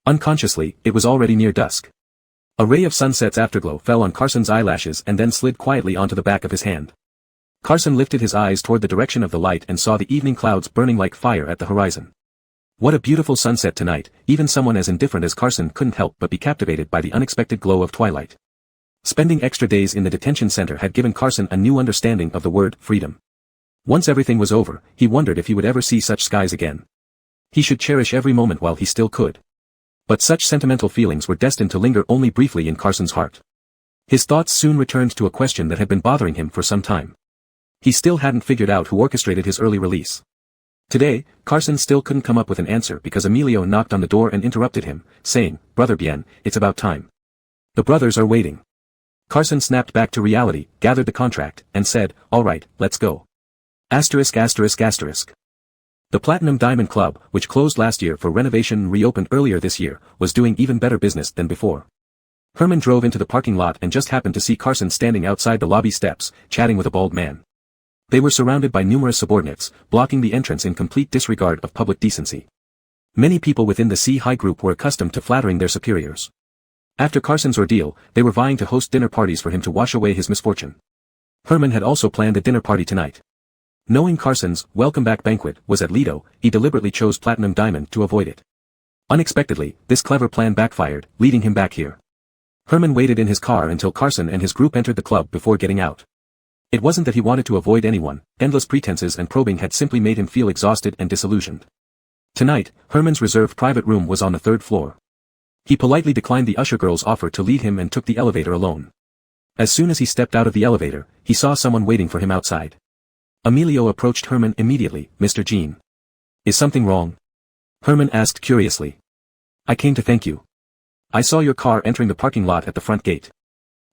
Unconsciously, it was already near dusk. A ray of sunset's afterglow fell on Carson's eyelashes and then slid quietly onto the back of his hand. Carson lifted his eyes toward the direction of the light and saw the evening clouds burning like fire at the horizon. What a beautiful sunset tonight, even someone as indifferent as Carson couldn't help but be captivated by the unexpected glow of twilight. Spending extra days in the detention center had given Carson a new understanding of the word freedom. Once everything was over, he wondered if he would ever see such skies again. He should cherish every moment while he still could. But such sentimental feelings were destined to linger only briefly in Carson's heart. His thoughts soon returned to a question that had been bothering him for some time. He still hadn't figured out who orchestrated his early release. Today, Carson still couldn't come up with an answer because Emilio knocked on the door and interrupted him, saying, Brother Bien, it's about time. The brothers are waiting. Carson snapped back to reality, gathered the contract, and said, all right, let's go. *****. The Platinum Diamond Club, which closed last year for renovation and reopened earlier this year, was doing even better business than before. Herman drove into the parking lot and just happened to see Carson standing outside the lobby steps, chatting with a bald man. They were surrounded by numerous subordinates, blocking the entrance in complete disregard of public decency. Many people within the Si-Hai Group were accustomed to flattering their superiors. After Carson's ordeal, they were vying to host dinner parties for him to wash away his misfortune. Herman had also planned a dinner party tonight. Knowing Carson's welcome back banquet was at Lido, he deliberately chose Platinum Diamond to avoid it. Unexpectedly, this clever plan backfired, leading him back here. Herman waited in his car until Carson and his group entered the club before getting out. It wasn't that he wanted to avoid anyone, endless pretenses and probing had simply made him feel exhausted and disillusioned. Tonight, Herman's reserved private room was on the 3rd floor. He politely declined the usher girl's offer to lead him and took the elevator alone. As soon as he stepped out of the elevator, he saw someone waiting for him outside. Emilio approached Herman immediately. "Mr. Jean. Is something wrong?" Herman asked curiously. "I came to thank you. I saw your car entering the parking lot at the front gate."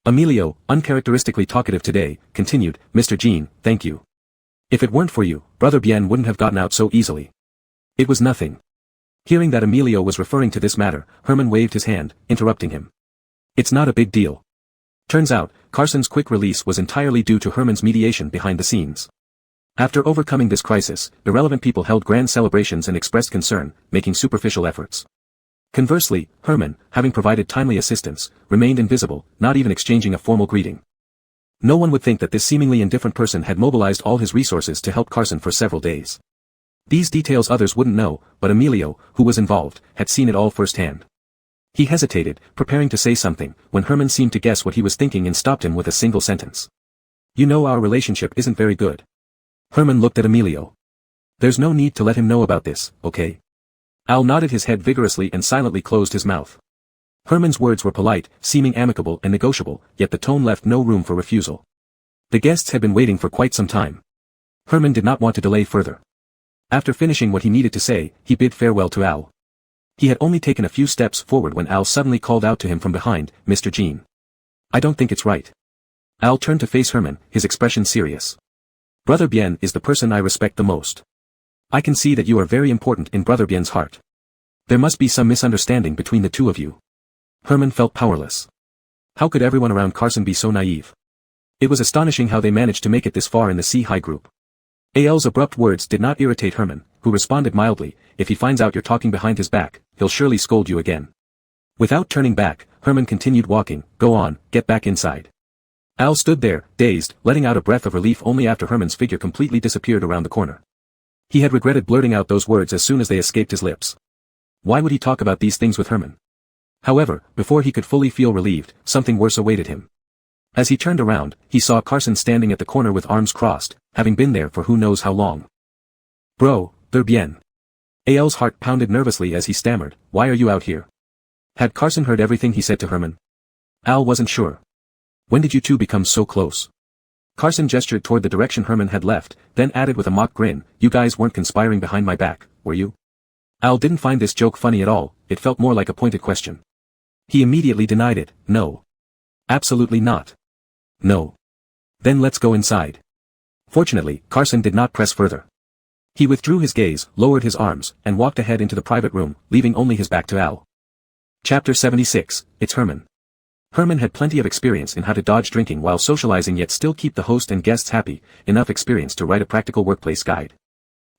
Emilio, uncharacteristically talkative today, continued, "Mr. Jean, thank you. If it weren't for you, Brother Bien wouldn't have gotten out so easily." It was nothing. Hearing that Emilio was referring to this matter, Herman waved his hand, interrupting him. "It's not a big deal." Turns out, Carson's quick release was entirely due to Herman's mediation behind the scenes. After overcoming this crisis, irrelevant people held grand celebrations and expressed concern, making superficial efforts. Conversely, Herman, having provided timely assistance, remained invisible, not even exchanging a formal greeting. No one would think that this seemingly indifferent person had mobilized all his resources to help Carson for several days. These details others wouldn't know, but Emilio, who was involved, had seen it all firsthand. He hesitated, preparing to say something, when Herman seemed to guess what he was thinking and stopped him with a single sentence. "You know our relationship isn't very good." Herman looked at Emilio. "There's no need to let him know about this, okay?" Al nodded his head vigorously and silently closed his mouth. Herman's words were polite, seeming amicable and negotiable, yet the tone left no room for refusal. The guests had been waiting for quite some time. Herman did not want to delay further. After finishing what he needed to say, he bid farewell to Al. He had only taken a few steps forward when Al suddenly called out to him from behind, "Mr. Jean. I don't think it's right." Al turned to face Herman, his expression serious. "Brother Bien is the person I respect the most. I can see that you are very important in Brother Bien's heart. There must be some misunderstanding between the two of you." Herman felt powerless. How could everyone around Carson be so naive? It was astonishing how they managed to make it this far in the C-High group. Al's abrupt words did not irritate Herman, who responded mildly, "If he finds out you're talking behind his back, he'll surely scold you again." Without turning back, Herman continued walking. "Go on, get back inside." Al stood there, dazed, letting out a breath of relief only after Herman's figure completely disappeared around the corner. He had regretted blurting out those words as soon as they escaped his lips. Why would he talk about these things with Herman? However, before he could fully feel relieved, something worse awaited him. As he turned around, he saw Carson standing at the corner with arms crossed, having been there for who knows how long. "Bro, they're bien." Al's heart pounded nervously as he stammered, "Why are you out here?" Had Carson heard everything he said to Herman? Al wasn't sure. "When did you two become so close?" Carson gestured toward the direction Herman had left, then added with a mock grin, "You guys weren't conspiring behind my back, were you?" Al didn't find this joke funny at all, it felt more like a pointed question. He immediately denied it, "No. Absolutely not. No." "Then let's go inside." Fortunately, Carson did not press further. He withdrew his gaze, lowered his arms, and walked ahead into the private room, leaving only his back to Al. Chapter 76, It's Herman. Herman had plenty of experience in how to dodge drinking while socializing yet still keep the host and guests happy, enough experience to write a practical workplace guide.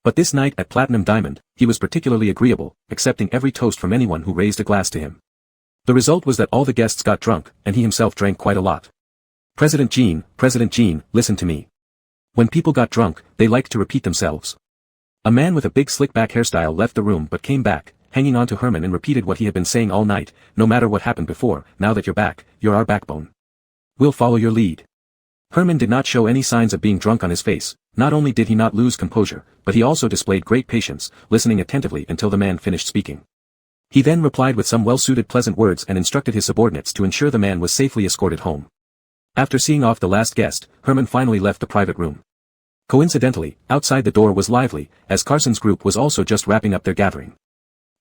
But this night at Platinum Diamond, he was particularly agreeable, accepting every toast from anyone who raised a glass to him. The result was that all the guests got drunk, and he himself drank quite a lot. President Jean, listen to me. When people got drunk, they liked to repeat themselves. A man with a big slick-back hairstyle left the room but came back, hanging on to Herman and repeated what he had been saying all night, "No matter what happened before, now that you're back, you're our backbone. We'll follow your lead." Herman did not show any signs of being drunk on his face. Not only did he not lose composure, but he also displayed great patience, listening attentively until the man finished speaking. He then replied with some well-suited pleasant words and instructed his subordinates to ensure the man was safely escorted home. After seeing off the last guest, Herman finally left the private room. Coincidentally, outside the door was lively, as Carson's group was also just wrapping up their gathering.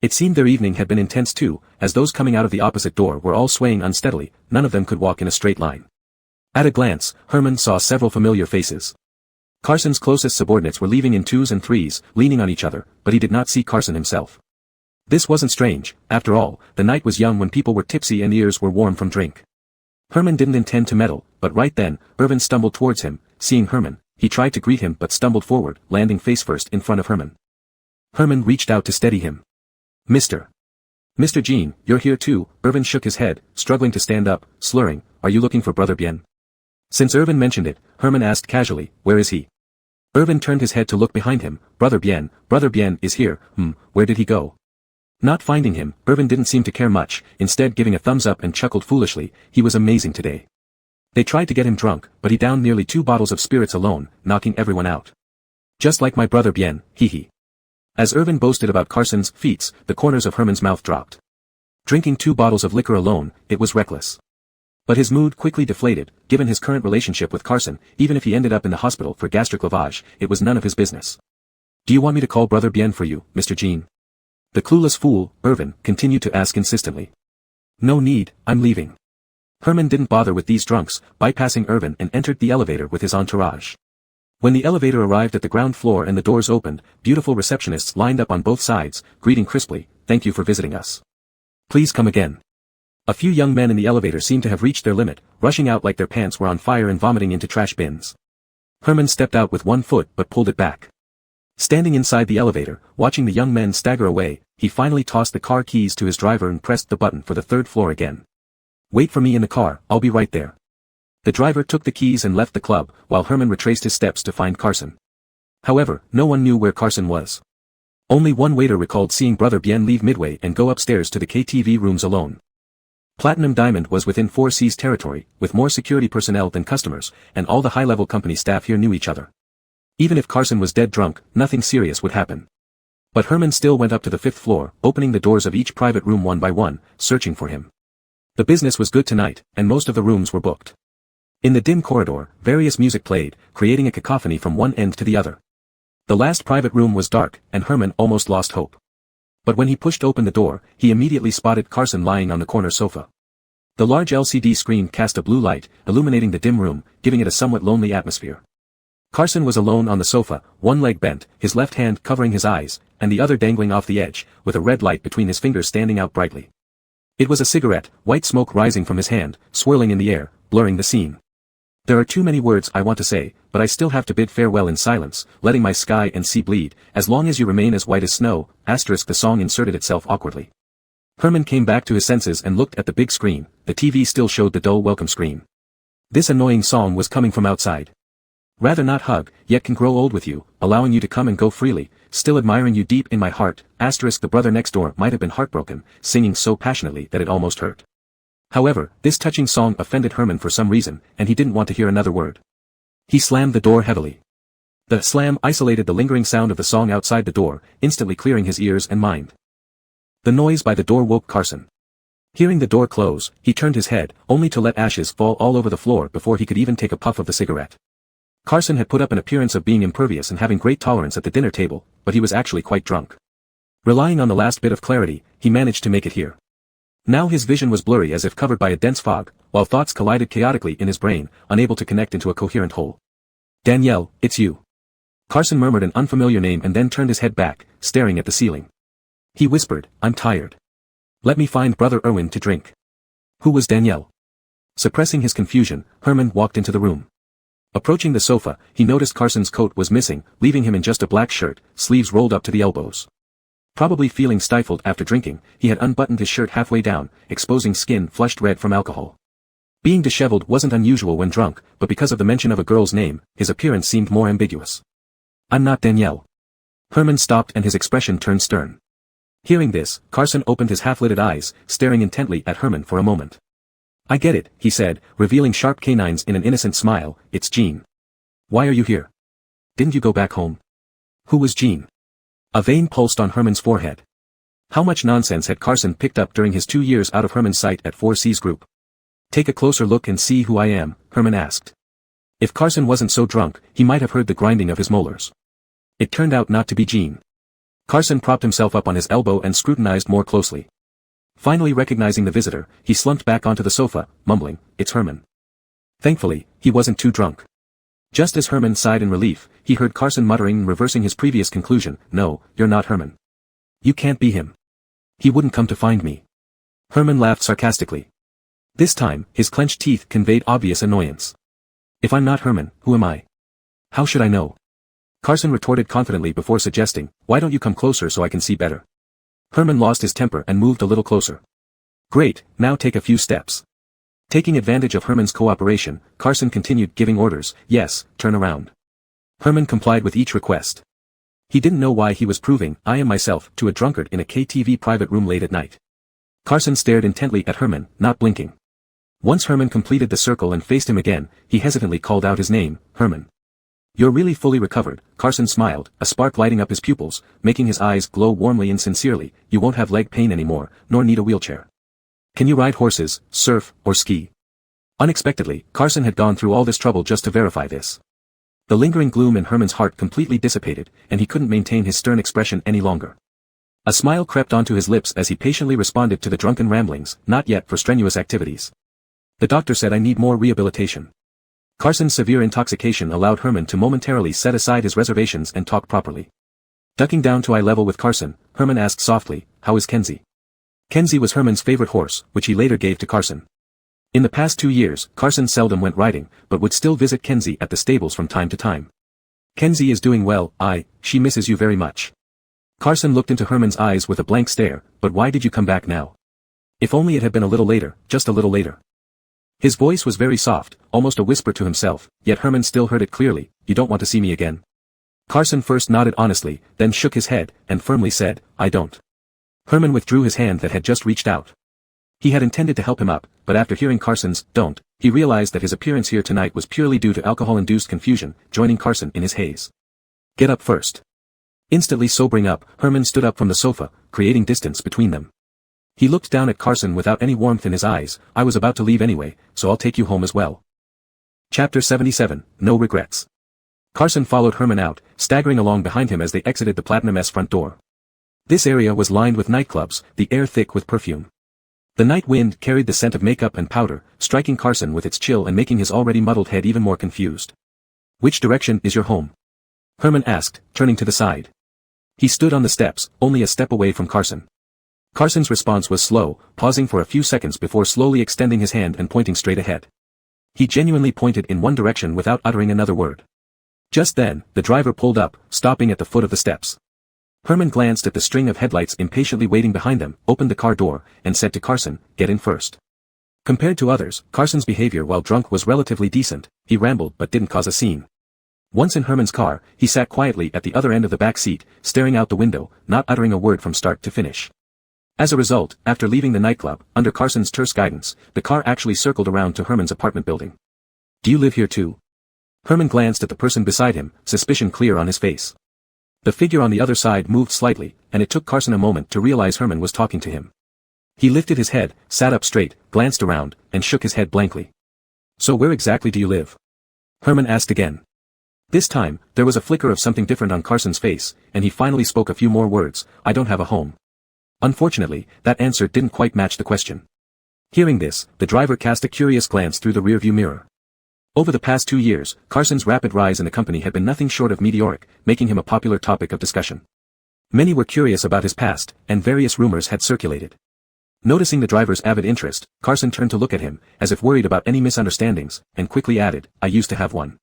It seemed their evening had been intense too, as those coming out of the opposite door were all swaying unsteadily, none of them could walk in a straight line. At a glance, Herman saw several familiar faces. Carson's closest subordinates were leaving in twos and threes, leaning on each other, but he did not see Carson himself. This wasn't strange, after all, the night was young when people were tipsy and ears were warm from drink. Herman didn't intend to meddle, but right then, Irvin stumbled towards him. Seeing Herman, he tried to greet him but stumbled forward, landing face first in front of Herman. Herman reached out to steady him. Mr. Jean, you're here too." Irvin shook his head, struggling to stand up, slurring, "Are you looking for Brother Bien?" Since Irvin mentioned it, Herman asked casually, where is he? Irvin turned his head to look behind him. Brother Bien is here. Where did he go? Not finding him, Irvin didn't seem to care much, instead giving a thumbs up and chuckled foolishly. He was amazing today. They tried to get him drunk, but he downed nearly 2 bottles of spirits alone, knocking everyone out. Just like my brother Bien, hee. As Irvin boasted about Carson's feats, the corners of Herman's mouth dropped. Drinking 2 bottles of liquor alone, it was reckless. But his mood quickly deflated. Given his current relationship with Carson, even if he ended up in the hospital for gastric lavage, it was none of his business. Do you want me to call Brother Bien for you, Mr. Jean? The clueless fool, Irvin, continued to ask insistently. No need, I'm leaving. Herman didn't bother with these drunks, bypassing Irvin and entered the elevator with his entourage. When the elevator arrived at the ground floor and the doors opened, beautiful receptionists lined up on both sides, greeting crisply, thank you for visiting us. Please come again. A few young men in the elevator seemed to have reached their limit, rushing out like their pants were on fire and vomiting into trash bins. Herman stepped out with one foot but pulled it back. Standing inside the elevator, watching the young men stagger away, he finally tossed the car keys to his driver and pressed the button for the 3rd floor again. Wait for me in the car, I'll be right there. The driver took the keys and left the club, while Herman retraced his steps to find Carson. However, no one knew where Carson was. Only one waiter recalled seeing Brother Bien leave midway and go upstairs to the KTV rooms alone. Platinum Diamond was within 4C's territory, with more security personnel than customers, and all the high-level company staff here knew each other. Even if Carson was dead drunk, nothing serious would happen. But Herman still went up to the 5th floor, opening the doors of each private room one by one, searching for him. The business was good tonight, and most of the rooms were booked. In the dim corridor, various music played, creating a cacophony from one end to the other. The last private room was dark, and Herman almost lost hope. But when he pushed open the door, he immediately spotted Carson lying on the corner sofa. The large LCD screen cast a blue light, illuminating the dim room, giving it a somewhat lonely atmosphere. Carson was alone on the sofa, one leg bent, his left hand covering his eyes, and the other dangling off the edge, with a red light between his fingers standing out brightly. It was a cigarette, white smoke rising from his hand, swirling in the air, blurring the scene. There are too many words I want to say, but I still have to bid farewell in silence, letting my sky and sea bleed, as long as you remain as white as snow, * the song inserted itself awkwardly. Herman came back to his senses and looked at the big screen. The TV still showed the dull welcome screen. This annoying song was coming from outside. Rather not hug, yet can grow old with you, allowing you to come and go freely, still admiring you deep in my heart, * the brother next door might have been heartbroken, singing so passionately that it almost hurt. However, this touching song offended Herman for some reason, and he didn't want to hear another word. He slammed the door heavily. The slam isolated the lingering sound of the song outside the door, instantly clearing his ears and mind. The noise by the door woke Carson. Hearing the door close, he turned his head, only to let ashes fall all over the floor before he could even take a puff of the cigarette. Carson had put up an appearance of being impervious and having great tolerance at the dinner table, but he was actually quite drunk. Relying on the last bit of clarity, he managed to make it here. Now his vision was blurry as if covered by a dense fog, while thoughts collided chaotically in his brain, unable to connect into a coherent whole. Danielle, it's you. Carson murmured an unfamiliar name and then turned his head back, staring at the ceiling. He whispered, I'm tired. Let me find Brother Irwin to drink. Who was Danielle? Suppressing his confusion, Herman walked into the room. Approaching the sofa, he noticed Carson's coat was missing, leaving him in just a black shirt, sleeves rolled up to the elbows. Probably feeling stifled after drinking, he had unbuttoned his shirt halfway down, exposing skin flushed red from alcohol. Being disheveled wasn't unusual when drunk, but because of the mention of a girl's name, his appearance seemed more ambiguous. I'm not Danielle. Herman stopped and his expression turned stern. Hearing this, Carson opened his half-lidded eyes, staring intently at Herman for a moment. I get it, he said, revealing sharp canines in an innocent smile, it's Jean. Why are you here? Didn't you go back home? Who was Jean? A vein pulsed on Herman's forehead. How much nonsense had Carson picked up during his 2 years out of Herman's sight at 4C's group? Take a closer look and see who I am, Herman asked. If Carson wasn't so drunk, he might have heard the grinding of his molars. It turned out not to be Jean. Carson propped himself up on his elbow and scrutinized more closely. Finally recognizing the visitor, he slumped back onto the sofa, mumbling, it's Herman. Thankfully, he wasn't too drunk. Just as Herman sighed in relief, he heard Carson muttering and reversing his previous conclusion, no, you're not Herman. You can't be him. He wouldn't come to find me. Herman laughed sarcastically. This time, his clenched teeth conveyed obvious annoyance. If I'm not Herman, who am I? How should I know? Carson retorted confidently before suggesting, why don't you come closer so I can see better? Herman lost his temper and moved a little closer. Great, now take a few steps. Taking advantage of Herman's cooperation, Carson continued giving orders. Yes, turn around. Herman complied with each request. He didn't know why he was proving "I am myself" to a drunkard in a KTV private room late at night. Carson stared intently at Herman, not blinking. Once Herman completed the circle and faced him again, he hesitantly called out his name, Herman. "You're really fully recovered," Carson smiled, a spark lighting up his pupils, making his eyes glow warmly and sincerely. "You won't have leg pain anymore, nor need a wheelchair. Can you ride horses, surf, or ski?" Unexpectedly, Carson had gone through all this trouble just to verify this. The lingering gloom in Herman's heart completely dissipated, and he couldn't maintain his stern expression any longer. A smile crept onto his lips as he patiently responded to the drunken ramblings, "Not yet for strenuous activities. The doctor said I need more rehabilitation." Carson's severe intoxication allowed Herman to momentarily set aside his reservations and talk properly. Ducking down to eye level with Carson, Herman asked softly, "How is Kenzie?" Kenzie was Herman's favorite horse, which he later gave to Carson. In the past 2 years, Carson seldom went riding, but would still visit Kenzie at the stables from time to time. "Kenzie is doing well, she misses you very much." Carson looked into Herman's eyes with a blank stare. "But why did you come back now? If only it had been a little later, just a little later." His voice was very soft, almost a whisper to himself, yet Herman still heard it clearly. "You don't want to see me again?" Carson first nodded honestly, then shook his head, and firmly said, "I don't." Herman withdrew his hand that had just reached out. He had intended to help him up, but after hearing Carson's "don't," he realized that his appearance here tonight was purely due to alcohol-induced confusion, joining Carson in his haze. "Get up first." Instantly sobering up, Herman stood up from the sofa, creating distance between them. He looked down at Carson without any warmth in his eyes. "I was about to leave anyway, so I'll take you home as well." Chapter 77, No Regrets. Carson followed Herman out, staggering along behind him as they exited the Platinum S front door. This area was lined with nightclubs, the air thick with perfume. The night wind carried the scent of makeup and powder, striking Carson with its chill and making his already muddled head even more confused. "Which direction is your home?" Herman asked, turning to the side. He stood on the steps, only a step away from Carson. Carson's response was slow, pausing for a few seconds before slowly extending his hand and pointing straight ahead. He genuinely pointed in one direction without uttering another word. Just then, the driver pulled up, stopping at the foot of the steps. Herman glanced at the string of headlights impatiently waiting behind them, opened the car door, and said to Carson, "Get in first." Compared to others, Carson's behavior while drunk was relatively decent. He rambled but didn't cause a scene. Once in Herman's car, he sat quietly at the other end of the back seat, staring out the window, not uttering a word from start to finish. As a result, after leaving the nightclub, under Carson's terse guidance, the car actually circled around to Herman's apartment building. "Do you live here too?" Herman glanced at the person beside him, suspicion clear on his face. The figure on the other side moved slightly, and it took Carson a moment to realize Herman was talking to him. He lifted his head, sat up straight, glanced around, and shook his head blankly. "So where exactly do you live?" Herman asked again. This time, there was a flicker of something different on Carson's face, and he finally spoke a few more words. "I don't have a home." Unfortunately, that answer didn't quite match the question. Hearing this, the driver cast a curious glance through the rearview mirror. Over the past 2 years, Carson's rapid rise in the company had been nothing short of meteoric, making him a popular topic of discussion. Many were curious about his past, and various rumors had circulated. Noticing the driver's avid interest, Carson turned to look at him, as if worried about any misunderstandings, and quickly added, "I used to have one."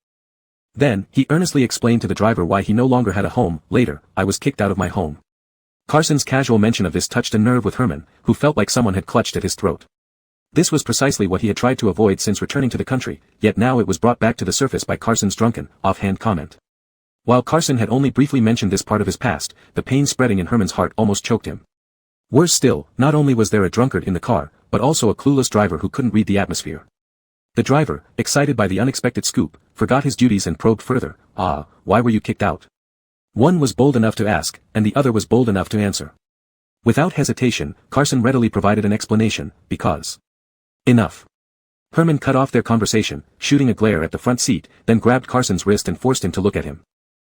Then, he earnestly explained to the driver why he no longer had a home. "Later, I was kicked out of my home." Carson's casual mention of this touched a nerve with Herman, who felt like someone had clutched at his throat. This was precisely what he had tried to avoid since returning to the country, yet now it was brought back to the surface by Carson's drunken, offhand comment. While Carson had only briefly mentioned this part of his past, the pain spreading in Herman's heart almost choked him. Worse still, not only was there a drunkard in the car, but also a clueless driver who couldn't read the atmosphere. The driver, excited by the unexpected scoop, forgot his duties and probed further. Why were you kicked out?" One was bold enough to ask, and the other was bold enough to answer. Without hesitation, Carson readily provided an explanation, "Because." "Enough." Herman cut off their conversation, shooting a glare at the front seat, then grabbed Carson's wrist and forced him to look at him.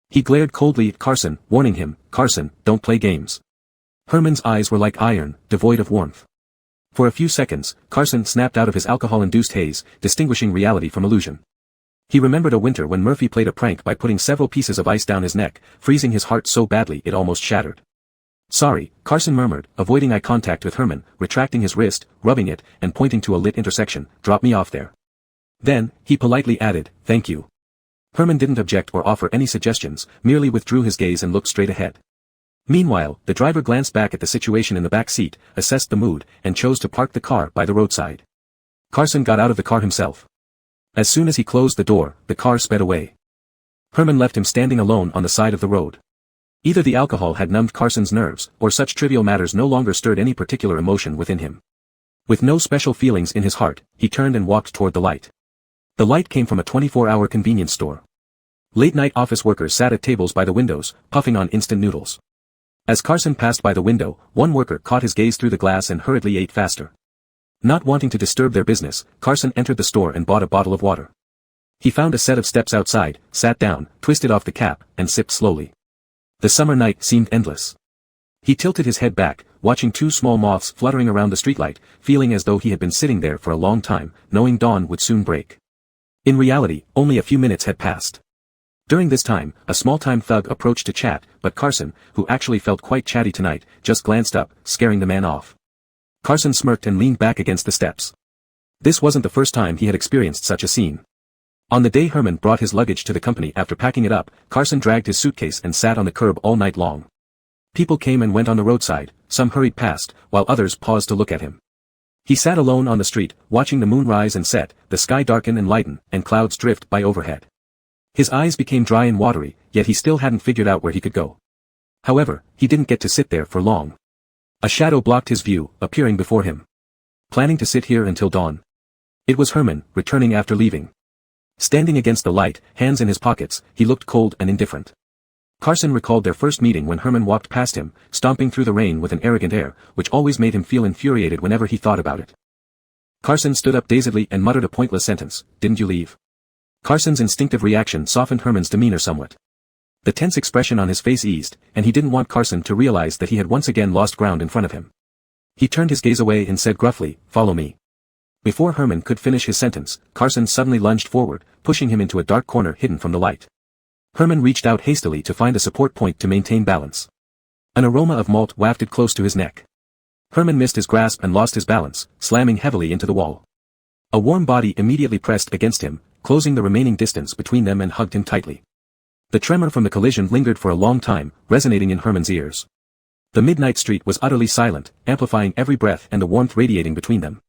He glared coldly at Carson, warning him, "Carson, don't play games." Herman's eyes were like iron, devoid of warmth. For a few seconds, Carson snapped out of his alcohol-induced haze, distinguishing reality from illusion. He remembered a winter when Murphy played a prank by putting several pieces of ice down his neck, freezing his heart so badly it almost shattered. "Sorry," Carson murmured, avoiding eye contact with Herman, retracting his wrist, rubbing it, and pointing to a lit intersection. "Drop me off there." Then, he politely added, "Thank you." Herman didn't object or offer any suggestions, merely withdrew his gaze and looked straight ahead. Meanwhile, the driver glanced back at the situation in the back seat, assessed the mood, and chose to park the car by the roadside. Carson got out of the car himself. As soon as he closed the door, the car sped away. Herman left him standing alone on the side of the road. Either the alcohol had numbed Carson's nerves, or such trivial matters no longer stirred any particular emotion within him. With no special feelings in his heart, he turned and walked toward the light. The light came from a 24-hour convenience store. Late-night office workers sat at tables by the windows, puffing on instant noodles. As Carson passed by the window, one worker caught his gaze through the glass and hurriedly ate faster. Not wanting to disturb their business, Carson entered the store and bought a bottle of water. He found a set of steps outside, sat down, twisted off the cap, and sipped slowly. The summer night seemed endless. He tilted his head back, watching two small moths fluttering around the streetlight, feeling as though he had been sitting there for a long time, knowing dawn would soon break. In reality, only a few minutes had passed. During this time, a small-time thug approached to chat, but Carson, who actually felt quite chatty tonight, just glanced up, scaring the man off. Carson smirked and leaned back against the steps. This wasn't the first time he had experienced such a scene. On the day Herman brought his luggage to the company after packing it up, Carson dragged his suitcase and sat on the curb all night long. People came and went on the roadside, some hurried past, while others paused to look at him. He sat alone on the street, watching the moon rise and set, the sky darken and lighten, and clouds drift by overhead. His eyes became dry and watery, yet he still hadn't figured out where he could go. However, he didn't get to sit there for long. A shadow blocked his view, appearing before him. Planning to sit here until dawn. It was Herman, returning after leaving. Standing against the light, hands in his pockets, he looked cold and indifferent. Carson recalled their first meeting when Herman walked past him, stomping through the rain with an arrogant air, which always made him feel infuriated whenever he thought about it. Carson stood up dazedly and muttered a pointless sentence, "Didn't you leave?" Carson's instinctive reaction softened Herman's demeanor somewhat. The tense expression on his face eased, and he didn't want Carson to realize that he had once again lost ground in front of him. He turned his gaze away and said gruffly, "Follow me." Before Herman could finish his sentence, Carson suddenly lunged forward, pushing him into a dark corner hidden from the light. Herman reached out hastily to find a support point to maintain balance. An aroma of malt wafted close to his neck. Herman missed his grasp and lost his balance, slamming heavily into the wall. A warm body immediately pressed against him, closing the remaining distance between them and hugged him tightly. The tremor from the collision lingered for a long time, resonating in Herman's ears. The midnight street was utterly silent, amplifying every breath and the warmth radiating between them.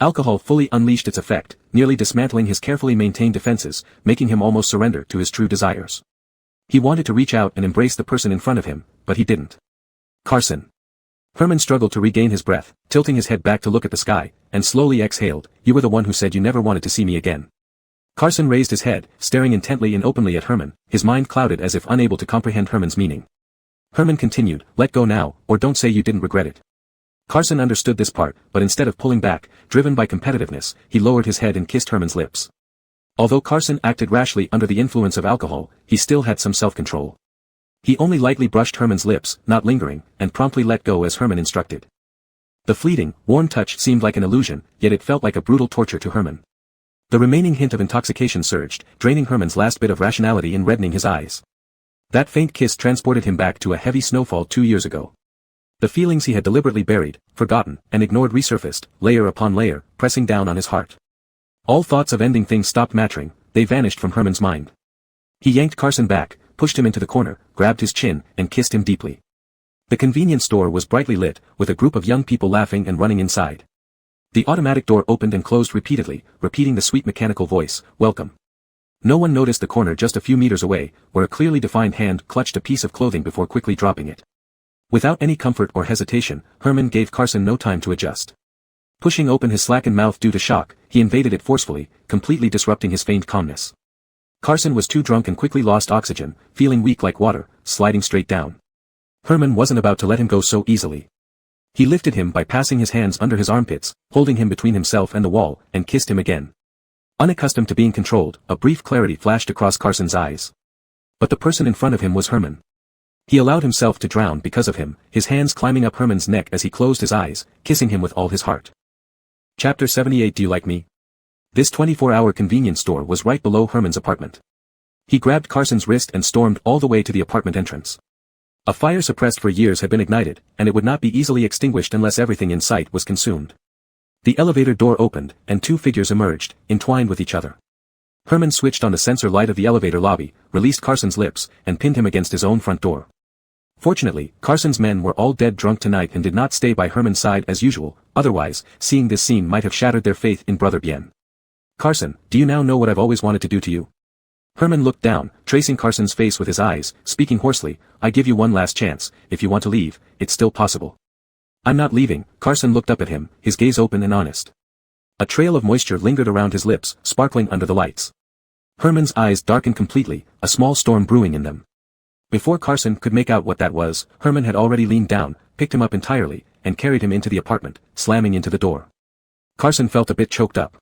Alcohol fully unleashed its effect, nearly dismantling his carefully maintained defenses, making him almost surrender to his true desires. He wanted to reach out and embrace the person in front of him, but he didn't. Carson. Herman struggled to regain his breath, tilting his head back to look at the sky, and slowly exhaled, "You were the one who said you never wanted to see me again." Carson raised his head, staring intently and openly at Herman, his mind clouded as if unable to comprehend Herman's meaning. Herman continued, "Let go now, or don't say you didn't regret it." Carson understood this part, but instead of pulling back, driven by competitiveness, he lowered his head and kissed Herman's lips. Although Carson acted rashly under the influence of alcohol, he still had some self-control. He only lightly brushed Herman's lips, not lingering, and promptly let go as Herman instructed. The fleeting, warm touch seemed like an illusion, yet it felt like a brutal torture to Herman. The remaining hint of intoxication surged, draining Herman's last bit of rationality and reddening his eyes. That faint kiss transported him back to a heavy snowfall 2 years ago. The feelings he had deliberately buried, forgotten, and ignored resurfaced, layer upon layer, pressing down on his heart. All thoughts of ending things stopped mattering, they vanished from Herman's mind. He yanked Carson back, pushed him into the corner, grabbed his chin, and kissed him deeply. The convenience store was brightly lit, with a group of young people laughing and running inside. The automatic door opened and closed repeatedly, repeating the sweet mechanical voice, "Welcome." No one noticed the corner just a few meters away, where a clearly defined hand clutched a piece of clothing before quickly dropping it. Without any comfort or hesitation, Herman gave Carson no time to adjust. Pushing open his slackened mouth due to shock, he invaded it forcefully, completely disrupting his feigned calmness. Carson was too drunk and quickly lost oxygen, feeling weak like water, sliding straight down. Herman wasn't about to let him go so easily. He lifted him by passing his hands under his armpits, holding him between himself and the wall, and kissed him again. Unaccustomed to being controlled, a brief clarity flashed across Carson's eyes. But the person in front of him was Herman. He allowed himself to drown because of him, his hands climbing up Herman's neck as he closed his eyes, kissing him with all his heart. Chapter 78. Do you like me? This 24-hour convenience store was right below Herman's apartment. He grabbed Carson's wrist and stormed all the way to the apartment entrance. A fire suppressed for years had been ignited, and it would not be easily extinguished unless everything in sight was consumed. The elevator door opened, and two figures emerged, entwined with each other. Herman switched on the sensor light of the elevator lobby, released Carson's lips, and pinned him against his own front door. Fortunately, Carson's men were all dead drunk tonight and did not stay by Herman's side as usual, otherwise, seeing this scene might have shattered their faith in Brother Bien. Carson, do you now know what I've always wanted to do to you? Herman looked down, tracing Carson's face with his eyes, speaking hoarsely, I give you one last chance, if you want to leave, it's still possible. I'm not leaving. Carson looked up at him, his gaze open and honest. A trail of moisture lingered around his lips, sparkling under the lights. Herman's eyes darkened completely, a small storm brewing in them. Before Carson could make out what that was, Herman had already leaned down, picked him up entirely, and carried him into the apartment, slamming into the door. Carson felt a bit choked up.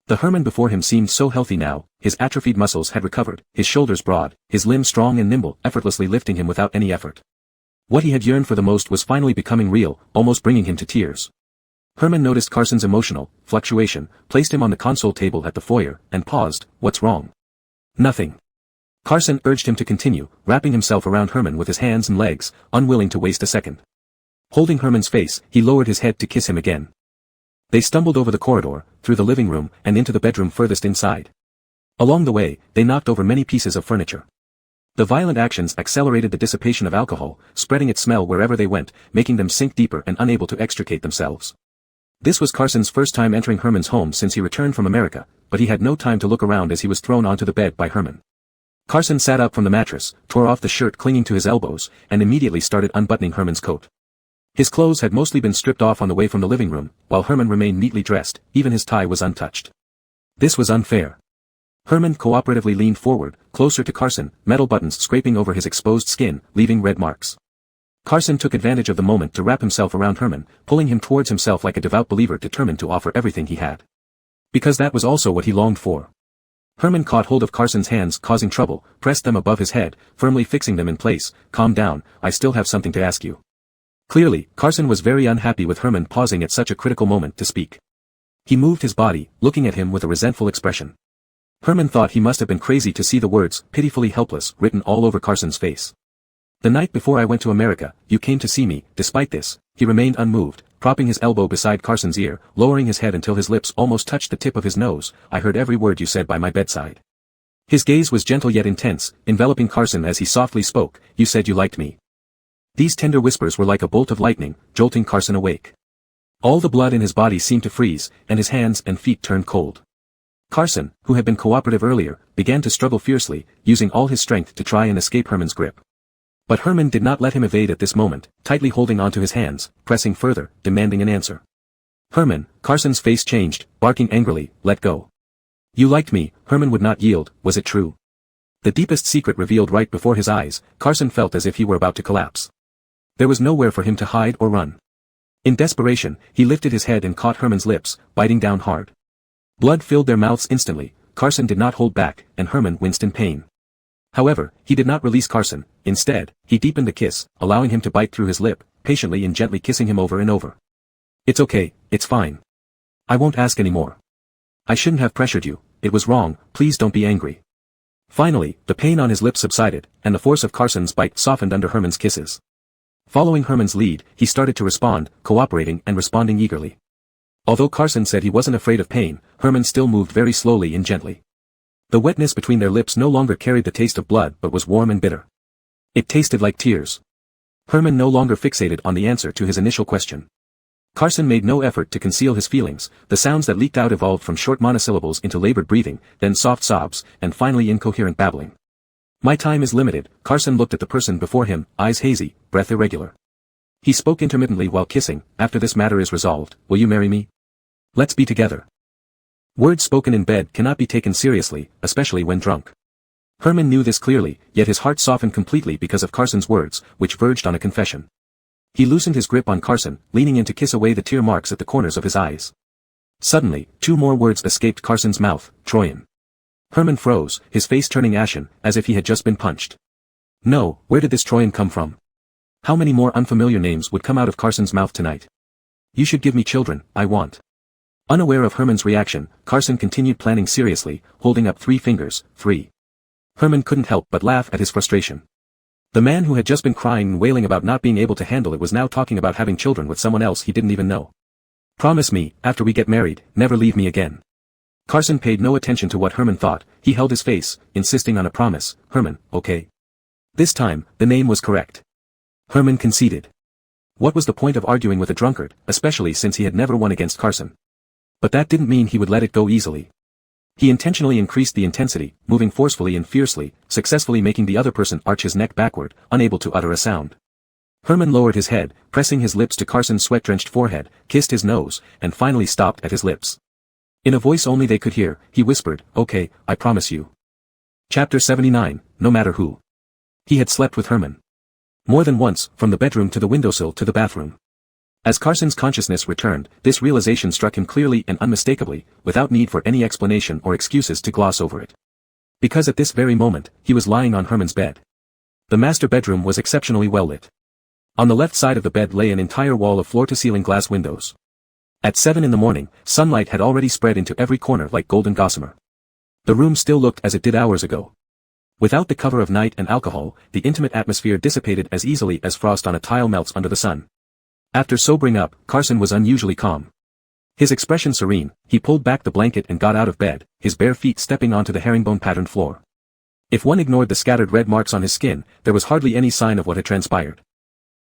The Herman before him seemed so healthy now, his atrophied muscles had recovered, his shoulders broad, his limbs strong and nimble, effortlessly lifting him without any effort. What he had yearned for the most was finally becoming real, almost bringing him to tears. Herman noticed Carson's emotional fluctuation, placed him on the console table at the foyer, and paused. What's wrong? Nothing. Carson urged him to continue, wrapping himself around Herman with his hands and legs, unwilling to waste a second. Holding Herman's face, he lowered his head to kiss him again. They stumbled over the corridor, through the living room, and into the bedroom furthest inside. Along the way, they knocked over many pieces of furniture. The violent actions accelerated the dissipation of alcohol, spreading its smell wherever they went, making them sink deeper and unable to extricate themselves. This was Carson's first time entering Herman's home since he returned from America, but he had no time to look around as he was thrown onto the bed by Herman. Carson sat up from the mattress, tore off the shirt clinging to his elbows, and immediately started unbuttoning Herman's coat. His clothes had mostly been stripped off on the way from the living room, while Herman remained neatly dressed, even his tie was untouched. This was unfair. Herman cooperatively leaned forward, closer to Carson, metal buttons scraping over his exposed skin, leaving red marks. Carson took advantage of the moment to wrap himself around Herman, pulling him towards himself like a devout believer determined to offer everything he had. Because that was also what he longed for. Herman caught hold of Carson's hands causing trouble, pressed them above his head, firmly fixing them in place. Calm down, I still have something to ask you. Clearly, Carson was very unhappy with Herman pausing at such a critical moment to speak. He moved his body, looking at him with a resentful expression. Herman thought he must have been crazy to see the words, pitifully helpless, written all over Carson's face. The night before I went to America, you came to see me. Despite this, he remained unmoved, propping his elbow beside Carson's ear, lowering his head until his lips almost touched the tip of his nose. I heard every word you said by my bedside. His gaze was gentle yet intense, enveloping Carson as he softly spoke, you said you liked me. These tender whispers were like a bolt of lightning, jolting Carson awake. All the blood in his body seemed to freeze, and his hands and feet turned cold. Carson, who had been cooperative earlier, began to struggle fiercely, using all his strength to try and escape Herman's grip. But Herman did not let him evade at this moment, tightly holding onto his hands, pressing further, demanding an answer. Herman, Carson's face changed, barking angrily, let go. You liked me. Herman would not yield, was it true? The deepest secret revealed right before his eyes, Carson felt as if he were about to collapse. There was nowhere for him to hide or run. In desperation, he lifted his head and caught Herman's lips, biting down hard. Blood filled their mouths instantly. Carson did not hold back, and Herman winced in pain. However, he did not release Carson. Instead, he deepened the kiss, allowing him to bite through his lip, patiently and gently kissing him over and over. It's okay, it's fine. I won't ask any more. I shouldn't have pressured you, it was wrong, please don't be angry. Finally, the pain on his lips subsided, and the force of Carson's bite softened under Herman's kisses. Following Herman's lead, he started to respond, cooperating and responding eagerly. Although Carson said he wasn't afraid of pain, Herman still moved very slowly and gently. The wetness between their lips no longer carried the taste of blood but was warm and bitter. It tasted like tears. Herman no longer fixated on the answer to his initial question. Carson made no effort to conceal his feelings. The sounds that leaked out evolved from short monosyllables into labored breathing, then soft sobs, and finally incoherent babbling. My time is limited. Carson looked at the person before him, eyes hazy, breath irregular. He spoke intermittently while kissing, after this matter is resolved, will you marry me? Let's be together. Words spoken in bed cannot be taken seriously, especially when drunk. Herman knew this clearly, yet his heart softened completely because of Carson's words, which verged on a confession. He loosened his grip on Carson, leaning in to kiss away the tear marks at the corners of his eyes. Suddenly, two more words escaped Carson's mouth, Troyan. Herman froze, his face turning ashen, as if he had just been punched. No, where did this Troyan come from? How many more unfamiliar names would come out of Carson's mouth tonight? You should give me children, I want. Unaware of Herman's reaction, Carson continued planning seriously, holding up 3 fingers, 3. Herman couldn't help but laugh at his frustration. The man who had just been crying and wailing about not being able to handle it was now talking about having children with someone else he didn't even know. Promise me, after we get married, never leave me again. Carson paid no attention to what Herman thought, he held his face, insisting on a promise. Herman, okay. This time, the name was correct. Herman conceded. What was the point of arguing with a drunkard, especially since he had never won against Carson? But that didn't mean he would let it go easily. He intentionally increased the intensity, moving forcefully and fiercely, successfully making the other person arch his neck backward, unable to utter a sound. Herman lowered his head, pressing his lips to Carson's sweat-drenched forehead, kissed his nose, and finally stopped at his lips. In a voice only they could hear, he whispered, "Okay, I promise you." Chapter 79, No Matter Who. He had slept with Herman. More than once, from the bedroom to the windowsill to the bathroom. As Carson's consciousness returned, this realization struck him clearly and unmistakably, without need for any explanation or excuses to gloss over it. Because at this very moment, he was lying on Herman's bed. The master bedroom was exceptionally well lit. On the left side of the bed lay an entire wall of floor-to-ceiling glass windows. At 7 in the morning, sunlight had already spread into every corner like golden gossamer. The room still looked as it did hours ago. Without the cover of night and alcohol, the intimate atmosphere dissipated as easily as frost on a tile melts under the sun. After sobering up, Carson was unusually calm. His expression serene, he pulled back the blanket and got out of bed, his bare feet stepping onto the herringbone-patterned floor. If one ignored the scattered red marks on his skin, there was hardly any sign of what had transpired.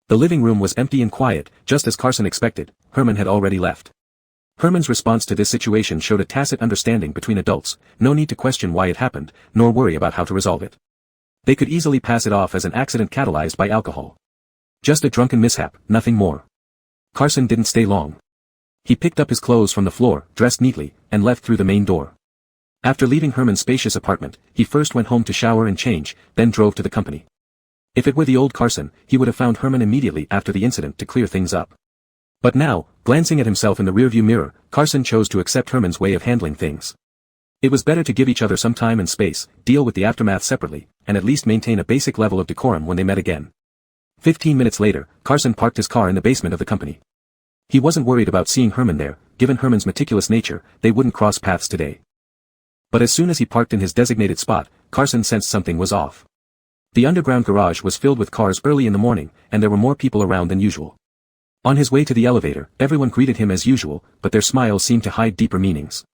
The living room was empty and quiet, just as Carson expected. Herman had already left. Herman's response to this situation showed a tacit understanding between adults, no need to question why it happened, nor worry about how to resolve it. They could easily pass it off as an accident catalyzed by alcohol. Just a drunken mishap, nothing more. Carson didn't stay long. He picked up his clothes from the floor, dressed neatly, and left through the main door. After leaving Herman's spacious apartment, he first went home to shower and change, then drove to the company. If it were the old Carson, he would have found Herman immediately after the incident to clear things up. But now, glancing at himself in the rearview mirror, Carson chose to accept Herman's way of handling things. It was better to give each other some time and space, deal with the aftermath separately, and at least maintain a basic level of decorum when they met again. 15 minutes later, Carson parked his car in the basement of the company. He wasn't worried about seeing Herman there, given Herman's meticulous nature, they wouldn't cross paths today. But as soon as he parked in his designated spot, Carson sensed something was off. The underground garage was filled with cars early in the morning, and there were more people around than usual. On his way to the elevator, everyone greeted him as usual, but their smiles seemed to hide deeper meanings.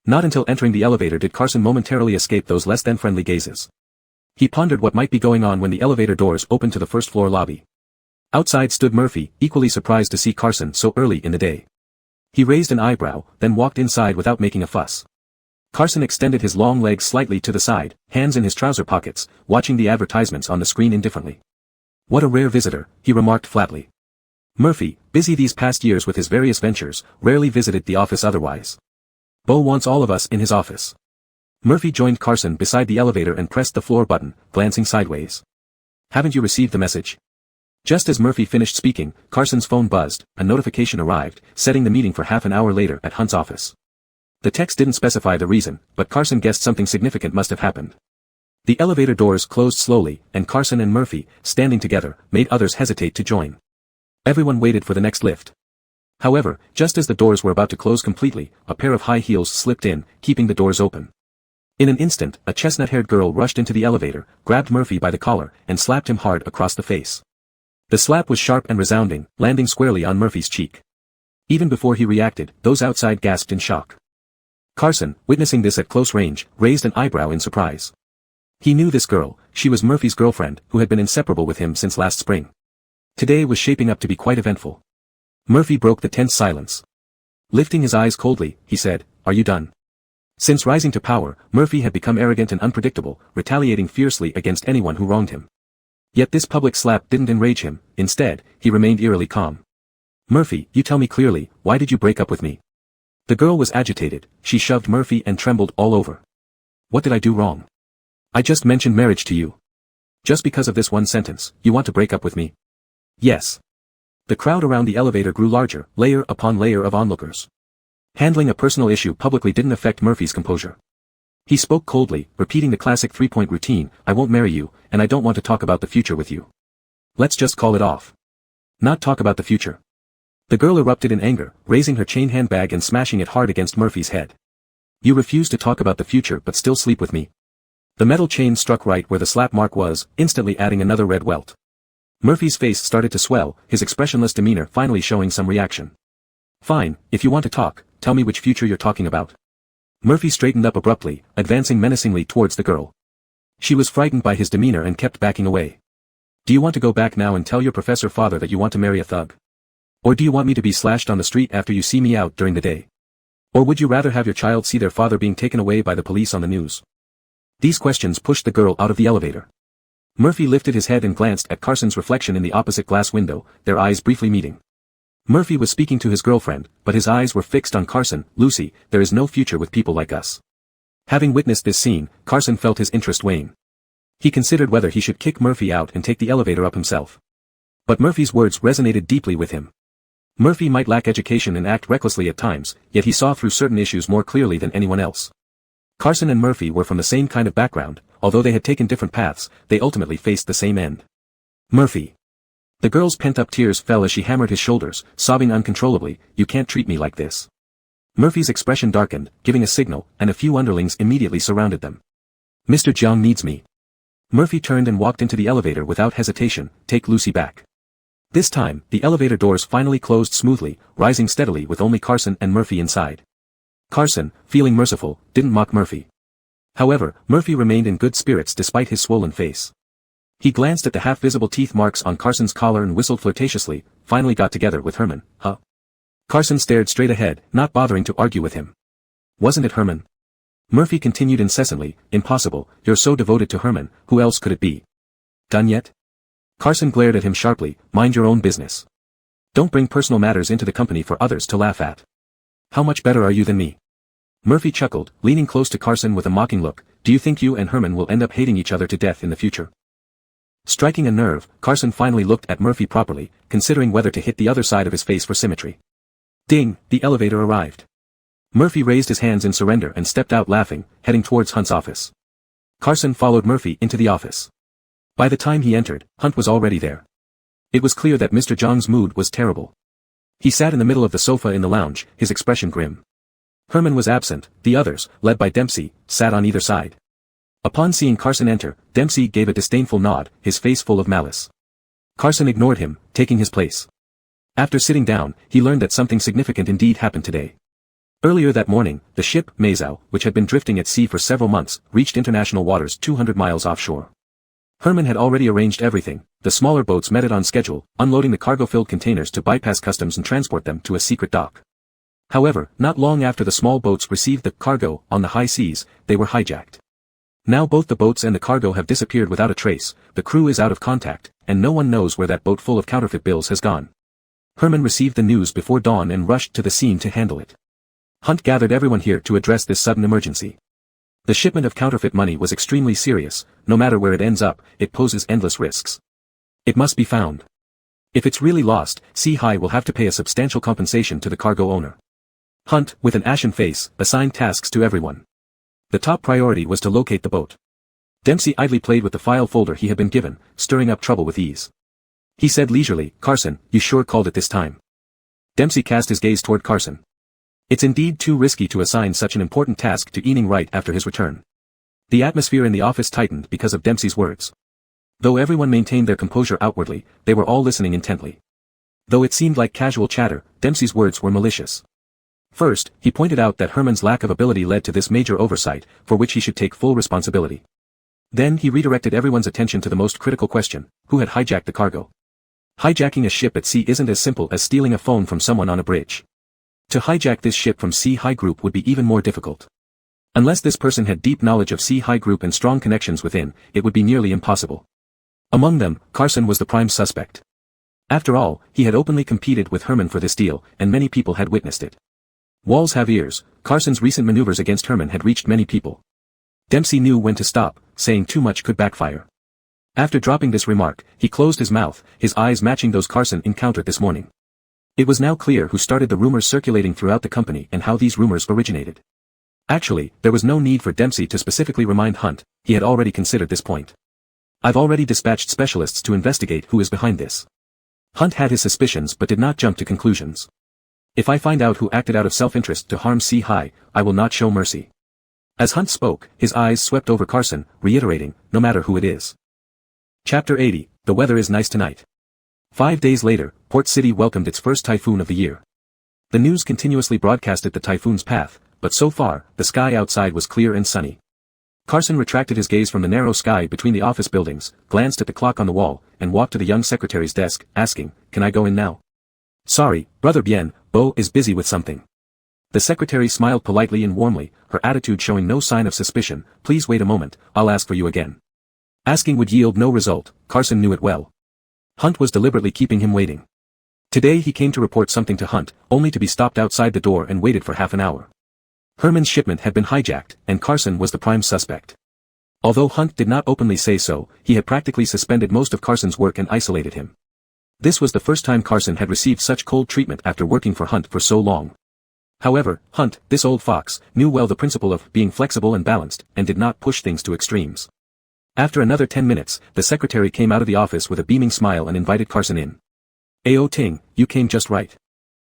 Not until entering the elevator did Carson momentarily escape those less-than-friendly gazes. He pondered what might be going on when the elevator doors opened to the first-floor lobby. Outside stood Murphy, equally surprised to see Carson so early in the day. He raised an eyebrow, then walked inside without making a fuss. Carson extended his long legs slightly to the side, hands in his trouser pockets, watching the advertisements on the screen indifferently. "What a rare visitor," he remarked flatly. Murphy, busy these past years with his various ventures, rarely visited the office otherwise. "Bo wants all of us in his office." Murphy joined Carson beside the elevator and pressed the floor button, glancing sideways. "Haven't you received the message?" Just as Murphy finished speaking, Carson's phone buzzed, a notification arrived, setting the meeting for half an hour later at Hunt's office. The text didn't specify the reason, but Carson guessed something significant must have happened. The elevator doors closed slowly, and Carson and Murphy, standing together, made others hesitate to join. Everyone waited for the next lift. However, just as the doors were about to close completely, a pair of high heels slipped in, keeping the doors open. In an instant, a chestnut-haired girl rushed into the elevator, grabbed Murphy by the collar, and slapped him hard across the face. The slap was sharp and resounding, landing squarely on Murphy's cheek. Even before he reacted, those outside gasped in shock. Carson, witnessing this at close range, raised an eyebrow in surprise. He knew this girl, she was Murphy's girlfriend, who had been inseparable with him since last spring. Today was shaping up to be quite eventful. Murphy broke the tense silence. Lifting his eyes coldly, he said, "Are you done?" Since rising to power, Murphy had become arrogant and unpredictable, retaliating fiercely against anyone who wronged him. Yet this public slap didn't enrage him, instead, he remained eerily calm. "Murphy, you tell me clearly, why did you break up with me?" The girl was agitated, she shoved Murphy and trembled all over. "What did I do wrong? I just mentioned marriage to you. Just because of this one sentence, you want to break up with me?" "Yes." The crowd around the elevator grew larger, layer upon layer of onlookers. Handling a personal issue publicly didn't affect Murphy's composure. He spoke coldly, repeating the classic three-point routine, "I won't marry you, and I don't want to talk about the future with you. Let's just call it off. Not talk about the future." The girl erupted in anger, raising her chain handbag and smashing it hard against Murphy's head. "You refuse to talk about the future but still sleep with me." The metal chain struck right where the slap mark was, instantly adding another red welt. Murphy's face started to swell, his expressionless demeanor finally showing some reaction. "Fine, if you want to talk, tell me which future you're talking about." Murphy straightened up abruptly, advancing menacingly towards the girl. She was frightened by his demeanor and kept backing away. Do you want to go back now and tell your professor father that you want to marry a thug? Or do you want me to be slashed on the street after you see me out during the day? Or would you rather have your child see their father being taken away by the police on the news? These questions pushed the girl out of the elevator. Murphy lifted his head and glanced at Carson's reflection in the opposite glass window, their eyes briefly meeting. Murphy was speaking to his girlfriend, but his eyes were fixed on Carson. Lucy, there is no future with people like us. Having witnessed this scene, Carson felt his interest wane. He considered whether he should kick Murphy out and take the elevator up himself. But Murphy's words resonated deeply with him. Murphy might lack education and act recklessly at times, yet he saw through certain issues more clearly than anyone else. Carson and Murphy were from the same kind of background, although they had taken different paths, they ultimately faced the same end. Murphy. The girl's pent-up tears fell as she hammered his shoulders, sobbing uncontrollably, "You can't treat me like this." Murphy's expression darkened, giving a signal, and a few underlings immediately surrounded them. "Mr. Jiang needs me." Murphy turned and walked into the elevator without hesitation. "Take Lucy back." This time, the elevator doors finally closed smoothly, rising steadily with only Carson and Murphy inside. Carson, feeling merciful, didn't mock Murphy. However, Murphy remained in good spirits despite his swollen face. He glanced at the half-visible teeth marks on Carson's collar and whistled flirtatiously, "Finally got together with Herman, huh?" Carson stared straight ahead, not bothering to argue with him. "Wasn't it Herman?" Murphy continued incessantly, "Impossible, you're so devoted to Herman, who else could it be?" "Done yet?" Carson glared at him sharply, "Mind your own business. Don't bring personal matters into the company for others to laugh at. How much better are you than me?" Murphy chuckled, leaning close to Carson with a mocking look, "Do you think you and Herman will end up hating each other to death in the future?" Striking a nerve, Carson finally looked at Murphy properly, considering whether to hit the other side of his face for symmetry. Ding, the elevator arrived. Murphy raised his hands in surrender and stepped out laughing, heading towards Hunt's office. Carson followed Murphy into the office. By the time he entered, Hunt was already there. It was clear that Mr. Jiang's mood was terrible. He sat in the middle of the sofa in the lounge, his expression grim. Herman was absent, the others, led by Dempsey, sat on either side. Upon seeing Carson enter, Dempsey gave a disdainful nod, his face full of malice. Carson ignored him, taking his place. After sitting down, he learned that something significant indeed happened today. Earlier that morning, the ship, Meizhou, which had been drifting at sea for several months, reached international waters 200 miles offshore. Herman had already arranged everything. The smaller boats met it on schedule, unloading the cargo-filled containers to bypass customs and transport them to a secret dock. However, not long after the small boats received the cargo on the high seas, they were hijacked. Now both the boats and the cargo have disappeared without a trace, the crew is out of contact, and no one knows where that boat full of counterfeit bills has gone. Herman received the news before dawn and rushed to the scene to handle it. Hunt gathered everyone here to address this sudden emergency. The shipment of counterfeit money was extremely serious, no matter where it ends up, it poses endless risks. It must be found. If it's really lost, Sea High will have to pay a substantial compensation to the cargo owner. Hunt, with an ashen face, assigned tasks to everyone. The top priority was to locate the boat. Dempsey idly played with the file folder he had been given, stirring up trouble with ease. He said leisurely, "Carson, you sure called it this time." Dempsey cast his gaze toward Carson. It's indeed too risky to assign such an important task to Ening right after his return. The atmosphere in the office tightened because of Dempsey's words. Though everyone maintained their composure outwardly, they were all listening intently. Though it seemed like casual chatter, Dempsey's words were malicious. First, he pointed out that Herman's lack of ability led to this major oversight, for which he should take full responsibility. Then he redirected everyone's attention to the most critical question: who had hijacked the cargo? Hijacking a ship at sea isn't as simple as stealing a phone from someone on a bridge. To hijack this ship from Sea High Group would be even more difficult. Unless this person had deep knowledge of Sea High Group and strong connections within, it would be nearly impossible. Among them, Carson was the prime suspect. After all, he had openly competed with Herman for this deal, and many people had witnessed it. Walls have ears. Carson's recent maneuvers against Herman had reached many people. Dempsey knew when to stop, saying too much could backfire. After dropping this remark, he closed his mouth, his eyes matching those Carson encountered this morning. It was now clear who started the rumors circulating throughout the company and how these rumors originated. Actually, there was no need for Dempsey to specifically remind Hunt, he had already considered this point. I've already dispatched specialists to investigate who is behind this. Hunt had his suspicions but did not jump to conclusions. If I find out who acted out of self-interest to harm Sea High, I will not show mercy. As Hunt spoke, his eyes swept over Carson, reiterating, no matter who it is. Chapter 80, The Weather is Nice Tonight. 5 days later, Port City welcomed its first typhoon of the year. The news continuously broadcasted the typhoon's path, but so far, the sky outside was clear and sunny. Carson retracted his gaze from the narrow sky between the office buildings, glanced at the clock on the wall, and walked to the young secretary's desk, asking, "Can I go in now?" "Sorry, Brother Bien, Bo is busy with something." The secretary smiled politely and warmly, her attitude showing no sign of suspicion. "Please wait a moment, I'll ask for you again." Asking would yield no result, Carson knew it well. Hunt was deliberately keeping him waiting. Today he came to report something to Hunt, only to be stopped outside the door and waited for half an hour. Herman's shipment had been hijacked, and Carson was the prime suspect. Although Hunt did not openly say so, he had practically suspended most of Carson's work and isolated him. This was the first time Carson had received such cold treatment after working for Hunt for so long. However, Hunt, this old fox, knew well the principle of being flexible and balanced, and did not push things to extremes. After another 10 minutes, the secretary came out of the office with a beaming smile and invited Carson in. "Ao Ting, you came just right."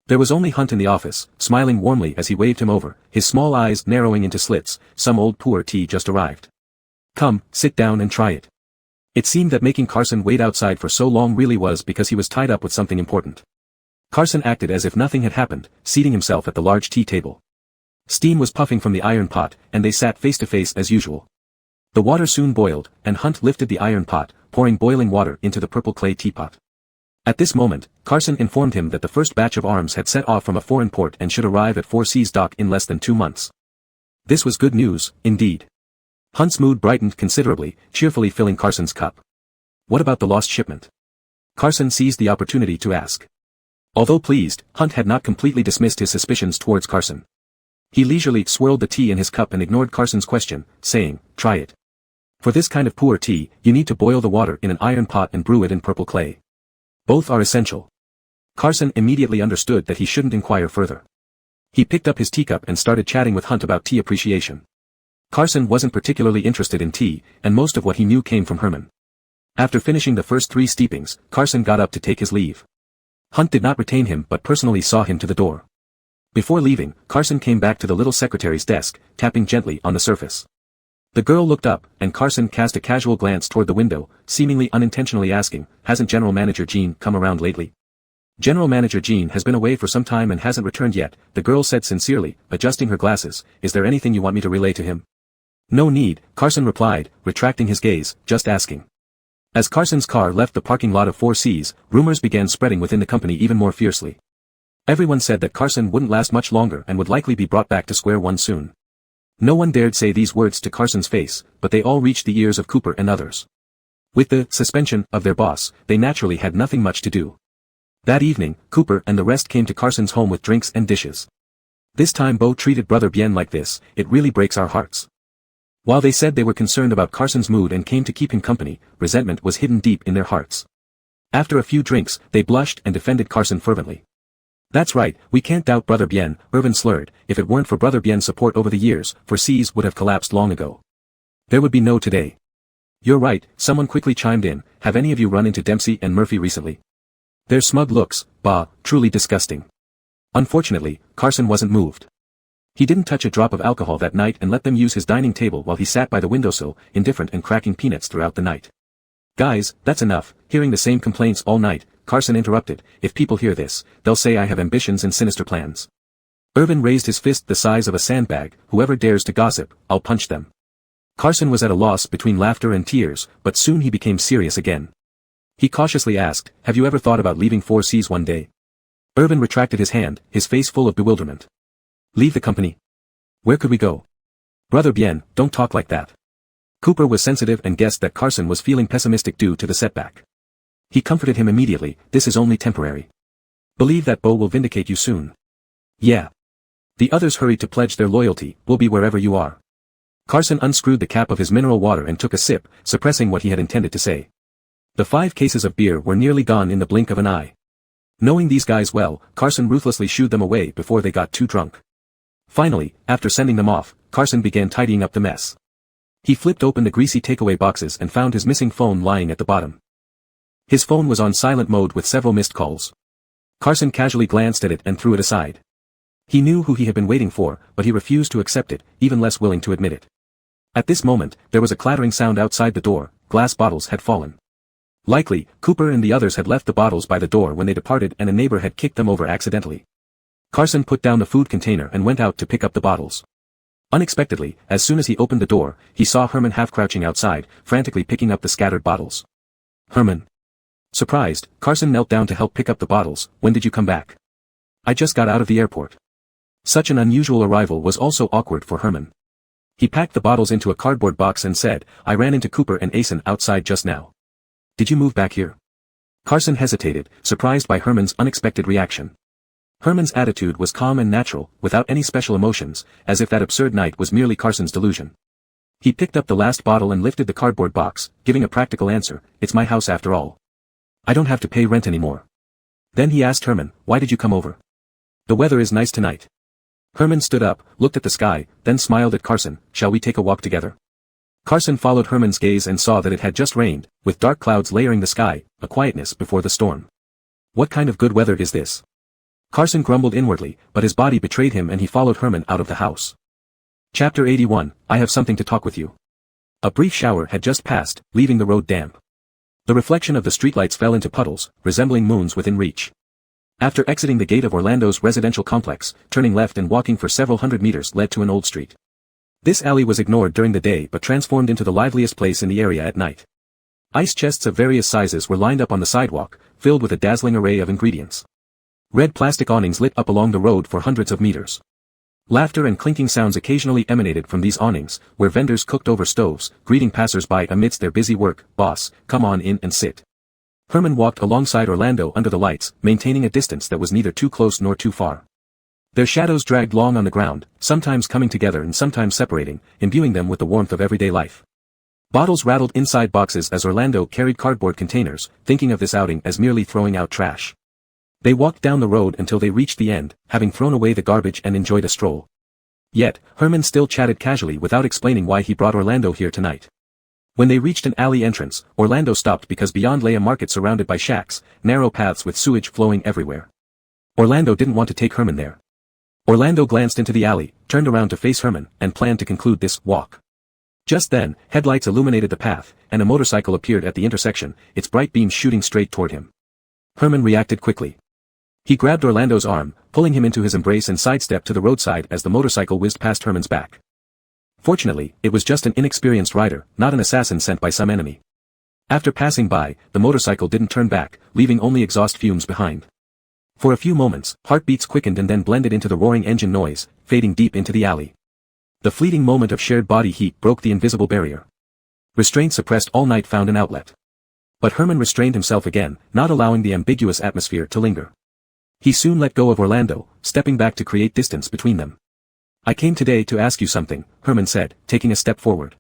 There was only Hunt in the office, smiling warmly as he waved him over, his small eyes narrowing into slits. "Some old poor tea just arrived. Come, sit down and try it." It seemed that making Carson wait outside for so long really was because he was tied up with something important. Carson acted as if nothing had happened, seating himself at the large tea table. Steam was puffing from the iron pot, and they sat face to face as usual. The water soon boiled, and Hunt lifted the iron pot, pouring boiling water into the purple clay teapot. At this moment, Carson informed him that the first batch of arms had set off from a foreign port and should arrive at Four Seas dock in less than 2 months. This was good news, indeed. Hunt's mood brightened considerably, cheerfully filling Carson's cup. "What about the lost shipment?" Carson seized the opportunity to ask. Although pleased, Hunt had not completely dismissed his suspicions towards Carson. He leisurely swirled the tea in his cup and ignored Carson's question, saying, "Try it. For this kind of poor tea, you need to boil the water in an iron pot and brew it in purple clay. Both are essential." Carson immediately understood that he shouldn't inquire further. He picked up his teacup and started chatting with Hunt about tea appreciation. Carson wasn't particularly interested in tea, and most of what he knew came from Herman. After finishing the first 3 steepings, Carson got up to take his leave. Hunt did not retain him but personally saw him to the door. Before leaving, Carson came back to the little secretary's desk, tapping gently on the surface. The girl looked up, and Carson cast a casual glance toward the window, seemingly unintentionally asking, "Hasn't General Manager Jean come around lately?" "General Manager Jean has been away for some time and hasn't returned yet," the girl said sincerely, adjusting her glasses. "Is there anything you want me to relay to him?" "No need," Carson replied, retracting his gaze, "just asking." As Carson's car left the parking lot of Four Seas, rumors began spreading within the company even more fiercely. Everyone said that Carson wouldn't last much longer and would likely be brought back to square one soon. No one dared say these words to Carson's face, but they all reached the ears of Cooper and others. With the suspension of their boss, they naturally had nothing much to do. That evening, Cooper and the rest came to Carson's home with drinks and dishes. "This time Bo treated Brother Bien like this, it really breaks our hearts." While they said they were concerned about Carson's mood and came to keep him company, resentment was hidden deep in their hearts. After a few drinks, they blushed and defended Carson fervently. "That's right, we can't doubt Brother Bien," Irvin slurred. "If it weren't for Brother Bien's support over the years, Four Seas would have collapsed long ago. There would be no today." "You're right," someone quickly chimed in. "Have any of you run into Dempsey and Murphy recently? Their smug looks, bah, truly disgusting." Unfortunately, Carson wasn't moved. He didn't touch a drop of alcohol that night and let them use his dining table while he sat by the windowsill, indifferent and cracking peanuts throughout the night. "Guys, that's enough," hearing the same complaints all night, Carson interrupted. "If people hear this, they'll say I have ambitions and sinister plans." Irvin raised his fist the size of a sandbag. "Whoever dares to gossip, I'll punch them." Carson was at a loss between laughter and tears, but soon he became serious again. He cautiously asked, "Have you ever thought about leaving Four Seas one day?" Irvin retracted his hand, his face full of bewilderment. "Leave the company? Where could we go?" "Brother Bien, don't talk like that." Cooper was sensitive and guessed that Carson was feeling pessimistic due to the setback. He comforted him immediately. "This is only temporary. Believe that Bo will vindicate you soon." "Yeah." The others hurried to pledge their loyalty. "We'll be wherever you are." Carson unscrewed the cap of his mineral water and took a sip, suppressing what he had intended to say. The 5 cases of beer were nearly gone in the blink of an eye. Knowing these guys well, Carson ruthlessly shooed them away before they got too drunk. Finally, after sending them off, Carson began tidying up the mess. He flipped open the greasy takeaway boxes and found his missing phone lying at the bottom. His phone was on silent mode with several missed calls. Carson casually glanced at it and threw it aside. He knew who he had been waiting for, but he refused to accept it, even less willing to admit it. At this moment, there was a clattering sound outside the door. Glass bottles had fallen. Likely, Cooper and the others had left the bottles by the door when they departed and a neighbor had kicked them over accidentally. Carson put down the food container and went out to pick up the bottles. Unexpectedly, as soon as he opened the door, he saw Herman half-crouching outside, frantically picking up the scattered bottles. Herman. Surprised, Carson knelt down to help pick up the bottles. When did you come back? I just got out of the airport. Such an unusual arrival was also awkward for Herman. He packed the bottles into a cardboard box and said, I ran into Cooper and Asen outside just now. Did you move back here? Carson hesitated, surprised by Herman's unexpected reaction. Herman's attitude was calm and natural, without any special emotions, as if that absurd night was merely Carson's delusion. He picked up the last bottle and lifted the cardboard box, giving a practical answer, it's my house after all. I don't have to pay rent anymore. Then he asked Herman, why did you come over? The weather is nice tonight. Herman stood up, looked at the sky, then smiled at Carson, shall we take a walk together? Carson followed Herman's gaze and saw that it had just rained, with dark clouds layering the sky, a quietness before the storm. What kind of good weather is this? Carson grumbled inwardly, but his body betrayed him and he followed Herman out of the house. Chapter 81, I have something to talk with you. A brief shower had just passed, leaving the road damp. The reflection of the streetlights fell into puddles, resembling moons within reach. After exiting the gate of Orlando's residential complex, turning left and walking for several hundred meters led to an old street. This alley was ignored during the day but transformed into the liveliest place in the area at night. Ice chests of various sizes were lined up on the sidewalk, filled with a dazzling array of ingredients. Red plastic awnings lit up along the road for hundreds of meters. Laughter and clinking sounds occasionally emanated from these awnings, where vendors cooked over stoves, greeting passers-by amidst their busy work. Boss, come on in and sit. Herman walked alongside Orlando under the lights, maintaining a distance that was neither too close nor too far. Their shadows dragged long on the ground, sometimes coming together and sometimes separating, imbuing them with the warmth of everyday life. Bottles rattled inside boxes as Orlando carried cardboard containers, thinking of this outing as merely throwing out trash. They walked down the road until they reached the end, having thrown away the garbage and enjoyed a stroll. Yet, Herman still chatted casually without explaining why he brought Orlando here tonight. When they reached an alley entrance, Orlando stopped because beyond lay a market surrounded by shacks, narrow paths with sewage flowing everywhere. Orlando didn't want to take Herman there. Orlando glanced into the alley, turned around to face Herman, and planned to conclude this walk. Just then, headlights illuminated the path, and a motorcycle appeared at the intersection, its bright beams shooting straight toward him. Herman reacted quickly. He grabbed Orlando's arm, pulling him into his embrace and sidestepped to the roadside as the motorcycle whizzed past Herman's back. Fortunately, it was just an inexperienced rider, not an assassin sent by some enemy. After passing by, the motorcycle didn't turn back, leaving only exhaust fumes behind. For a few moments, heartbeats quickened and then blended into the roaring engine noise, fading deep into the alley. The fleeting moment of shared body heat broke the invisible barrier. Restraint suppressed all night found an outlet. But Herman restrained himself again, not allowing the ambiguous atmosphere to linger. He soon let go of Orlando, stepping back to create distance between them. I came today to ask you something, Herman said, taking a step forward.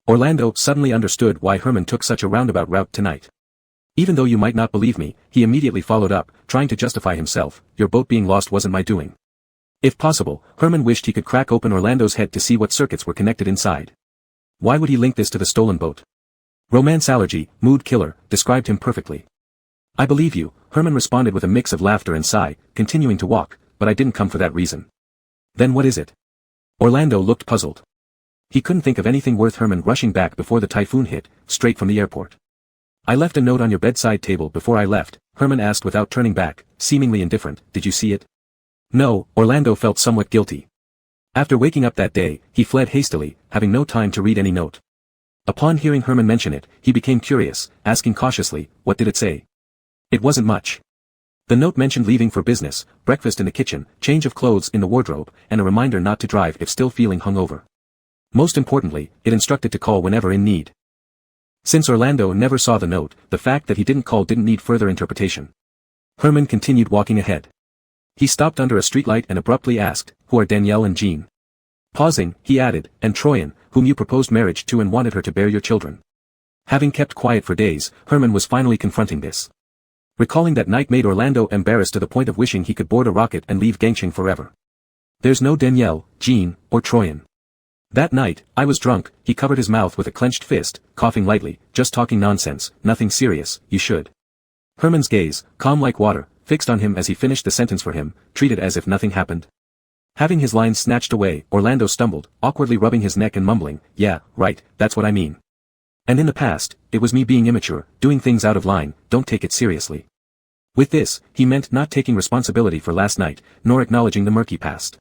Orlando suddenly understood why Herman took such a roundabout route tonight. Even though you might not believe me, he immediately followed up, trying to justify himself, your boat being lost wasn't my doing. If possible, Herman wished he could crack open Orlando's head to see what circuits were connected inside. Why would he link this to the stolen boat? Romance allergy, mood killer, described him perfectly. I believe you, Herman responded with a mix of laughter and sigh, continuing to walk, but I didn't come for that reason. Then what is it? Orlando looked puzzled. He couldn't think of anything worth Herman rushing back before the typhoon hit, straight from the airport. I left a note on your bedside table before I left, Herman asked without turning back, seemingly indifferent, did you see it? No, Orlando felt somewhat guilty. After waking up that day, he fled hastily, having no time to read any note. Upon hearing Herman mention it, he became curious, asking cautiously, what did it say? It wasn't much. The note mentioned leaving for business, breakfast in the kitchen, change of clothes in the wardrobe, and a reminder not to drive if still feeling hungover. Most importantly, it instructed to call whenever in need. Since Orlando never saw the note, the fact that he didn't call didn't need further interpretation. Herman continued walking ahead. He stopped under a streetlight and abruptly asked, who are Danielle and Jean? Pausing, he added, and Troyan, whom you proposed marriage to and wanted her to bear your children. Having kept quiet for days, Herman was finally confronting this. Recalling that night made Orlando embarrassed to the point of wishing he could board a rocket and leave Gangsheng forever. There's no Danielle, Jean, or Troyan. That night, I was drunk, he covered his mouth with a clenched fist, coughing lightly, just talking nonsense, nothing serious, you should. Herman's gaze, calm like water, fixed on him as he finished the sentence for him, treated as if nothing happened. Having his lines snatched away, Orlando stumbled, awkwardly rubbing his neck and mumbling, yeah, right, that's what I mean. And in the past, it was me being immature, doing things out of line, don't take it seriously. With this, he meant not taking responsibility for last night, nor acknowledging the murky past.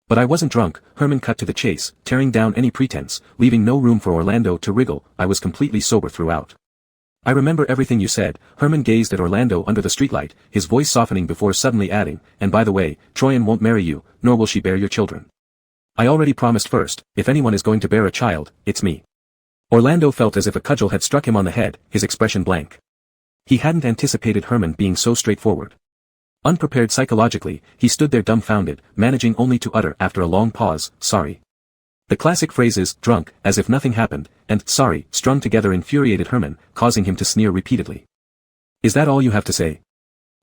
But I wasn't drunk. Herman cut to the chase, tearing down any pretense, leaving no room for Orlando to wriggle. I was completely sober throughout. I remember everything you said. Herman gazed at Orlando under the streetlight, his voice softening before suddenly adding, and by the way, Troyan won't marry you, nor will she bear your children. I already promised first, if anyone is going to bear a child, it's me. Orlando felt as if a cudgel had struck him on the head, his expression blank. He hadn't anticipated Herman being so straightforward. Unprepared psychologically, he stood there dumbfounded, managing only to utter after a long pause, sorry. The classic phrases, drunk, as if nothing happened, and sorry, strung together infuriated Herman, causing him to sneer repeatedly. Is that all you have to say?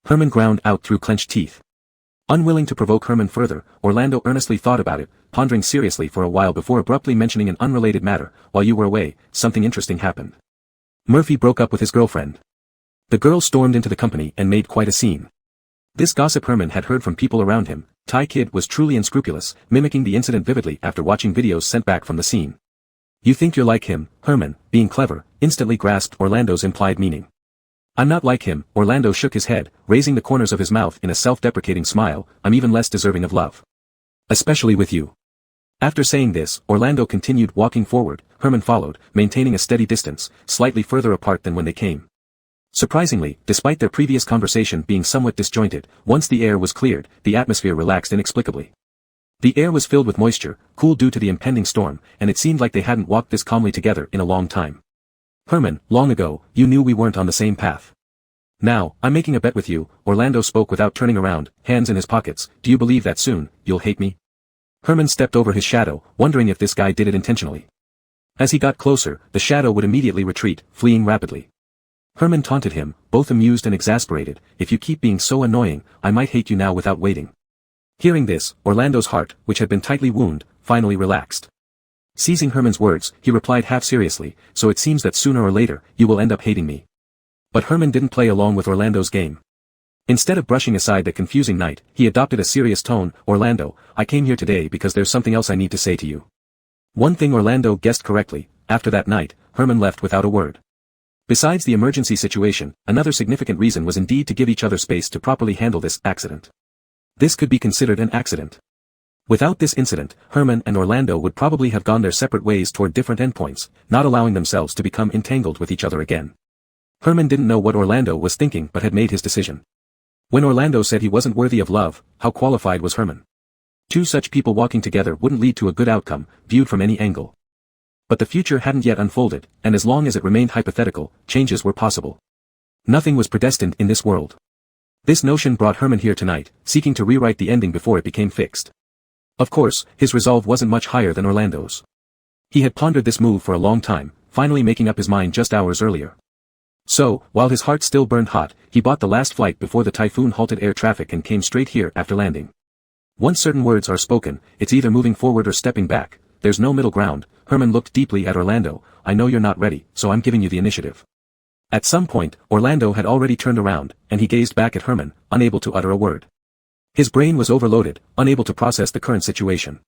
Herman ground out through clenched teeth. Unwilling to provoke Herman further, Orlando earnestly thought about it, pondering seriously for a while before abruptly mentioning an unrelated matter. While you were away, something interesting happened. Murphy broke up with his girlfriend. The girl stormed into the company and made quite a scene. This gossip Herman had heard from people around him. Thai Kid was truly unscrupulous, mimicking the incident vividly after watching videos sent back from the scene. You think you're like him, Herman, being clever, instantly grasped Orlando's implied meaning. I'm not like him. Orlando shook his head, raising the corners of his mouth in a self-deprecating smile. I'm even less deserving of love. Especially with you. After saying this, Orlando continued walking forward. Herman followed, maintaining a steady distance, slightly further apart than when they came. Surprisingly, despite their previous conversation being somewhat disjointed, once the air was cleared, the atmosphere relaxed inexplicably. The air was filled with moisture, cool due to the impending storm, and it seemed like they hadn't walked this calmly together in a long time. Herman, long ago, you knew we weren't on the same path. Now, I'm making a bet with you. Orlando spoke without turning around, hands in his pockets. Do you believe that soon, you'll hate me? Herman stepped over his shadow, wondering if this guy did it intentionally. As he got closer, the shadow would immediately retreat, fleeing rapidly. Herman taunted him, both amused and exasperated. If you keep being so annoying, I might hate you now without waiting. Hearing this, Orlando's heart, which had been tightly wounded, finally relaxed. Seizing Herman's words, he replied half seriously, so it seems that sooner or later, you will end up hating me. But Herman didn't play along with Orlando's game. Instead of brushing aside the confusing night, he adopted a serious tone. Orlando, I came here today because there's something else I need to say to you. One thing Orlando guessed correctly. After that night, Herman left without a word. Besides the emergency situation, another significant reason was indeed to give each other space to properly handle this accident. This could be considered an accident. Without this incident, Herman and Orlando would probably have gone their separate ways toward different endpoints, not allowing themselves to become entangled with each other again. Herman didn't know what Orlando was thinking but had made his decision. When Orlando said he wasn't worthy of love, how qualified was Herman? Two such people walking together wouldn't lead to a good outcome, viewed from any angle. But the future hadn't yet unfolded, and as long as it remained hypothetical, changes were possible. Nothing was predestined in this world. This notion brought Herman here tonight, seeking to rewrite the ending before it became fixed. Of course, his resolve wasn't much higher than Orlando's. He had pondered this move for a long time, finally making up his mind just hours earlier. So, while his heart still burned hot, he bought the last flight before the typhoon halted air traffic and came straight here after landing. Once certain words are spoken, it's either moving forward or stepping back. There's no middle ground. Herman looked deeply at Orlando. I know you're not ready, so I'm giving you the initiative. At some point, Orlando had already turned around, and he gazed back at Herman, unable to utter a word. His brain was overloaded, unable to process the current situation.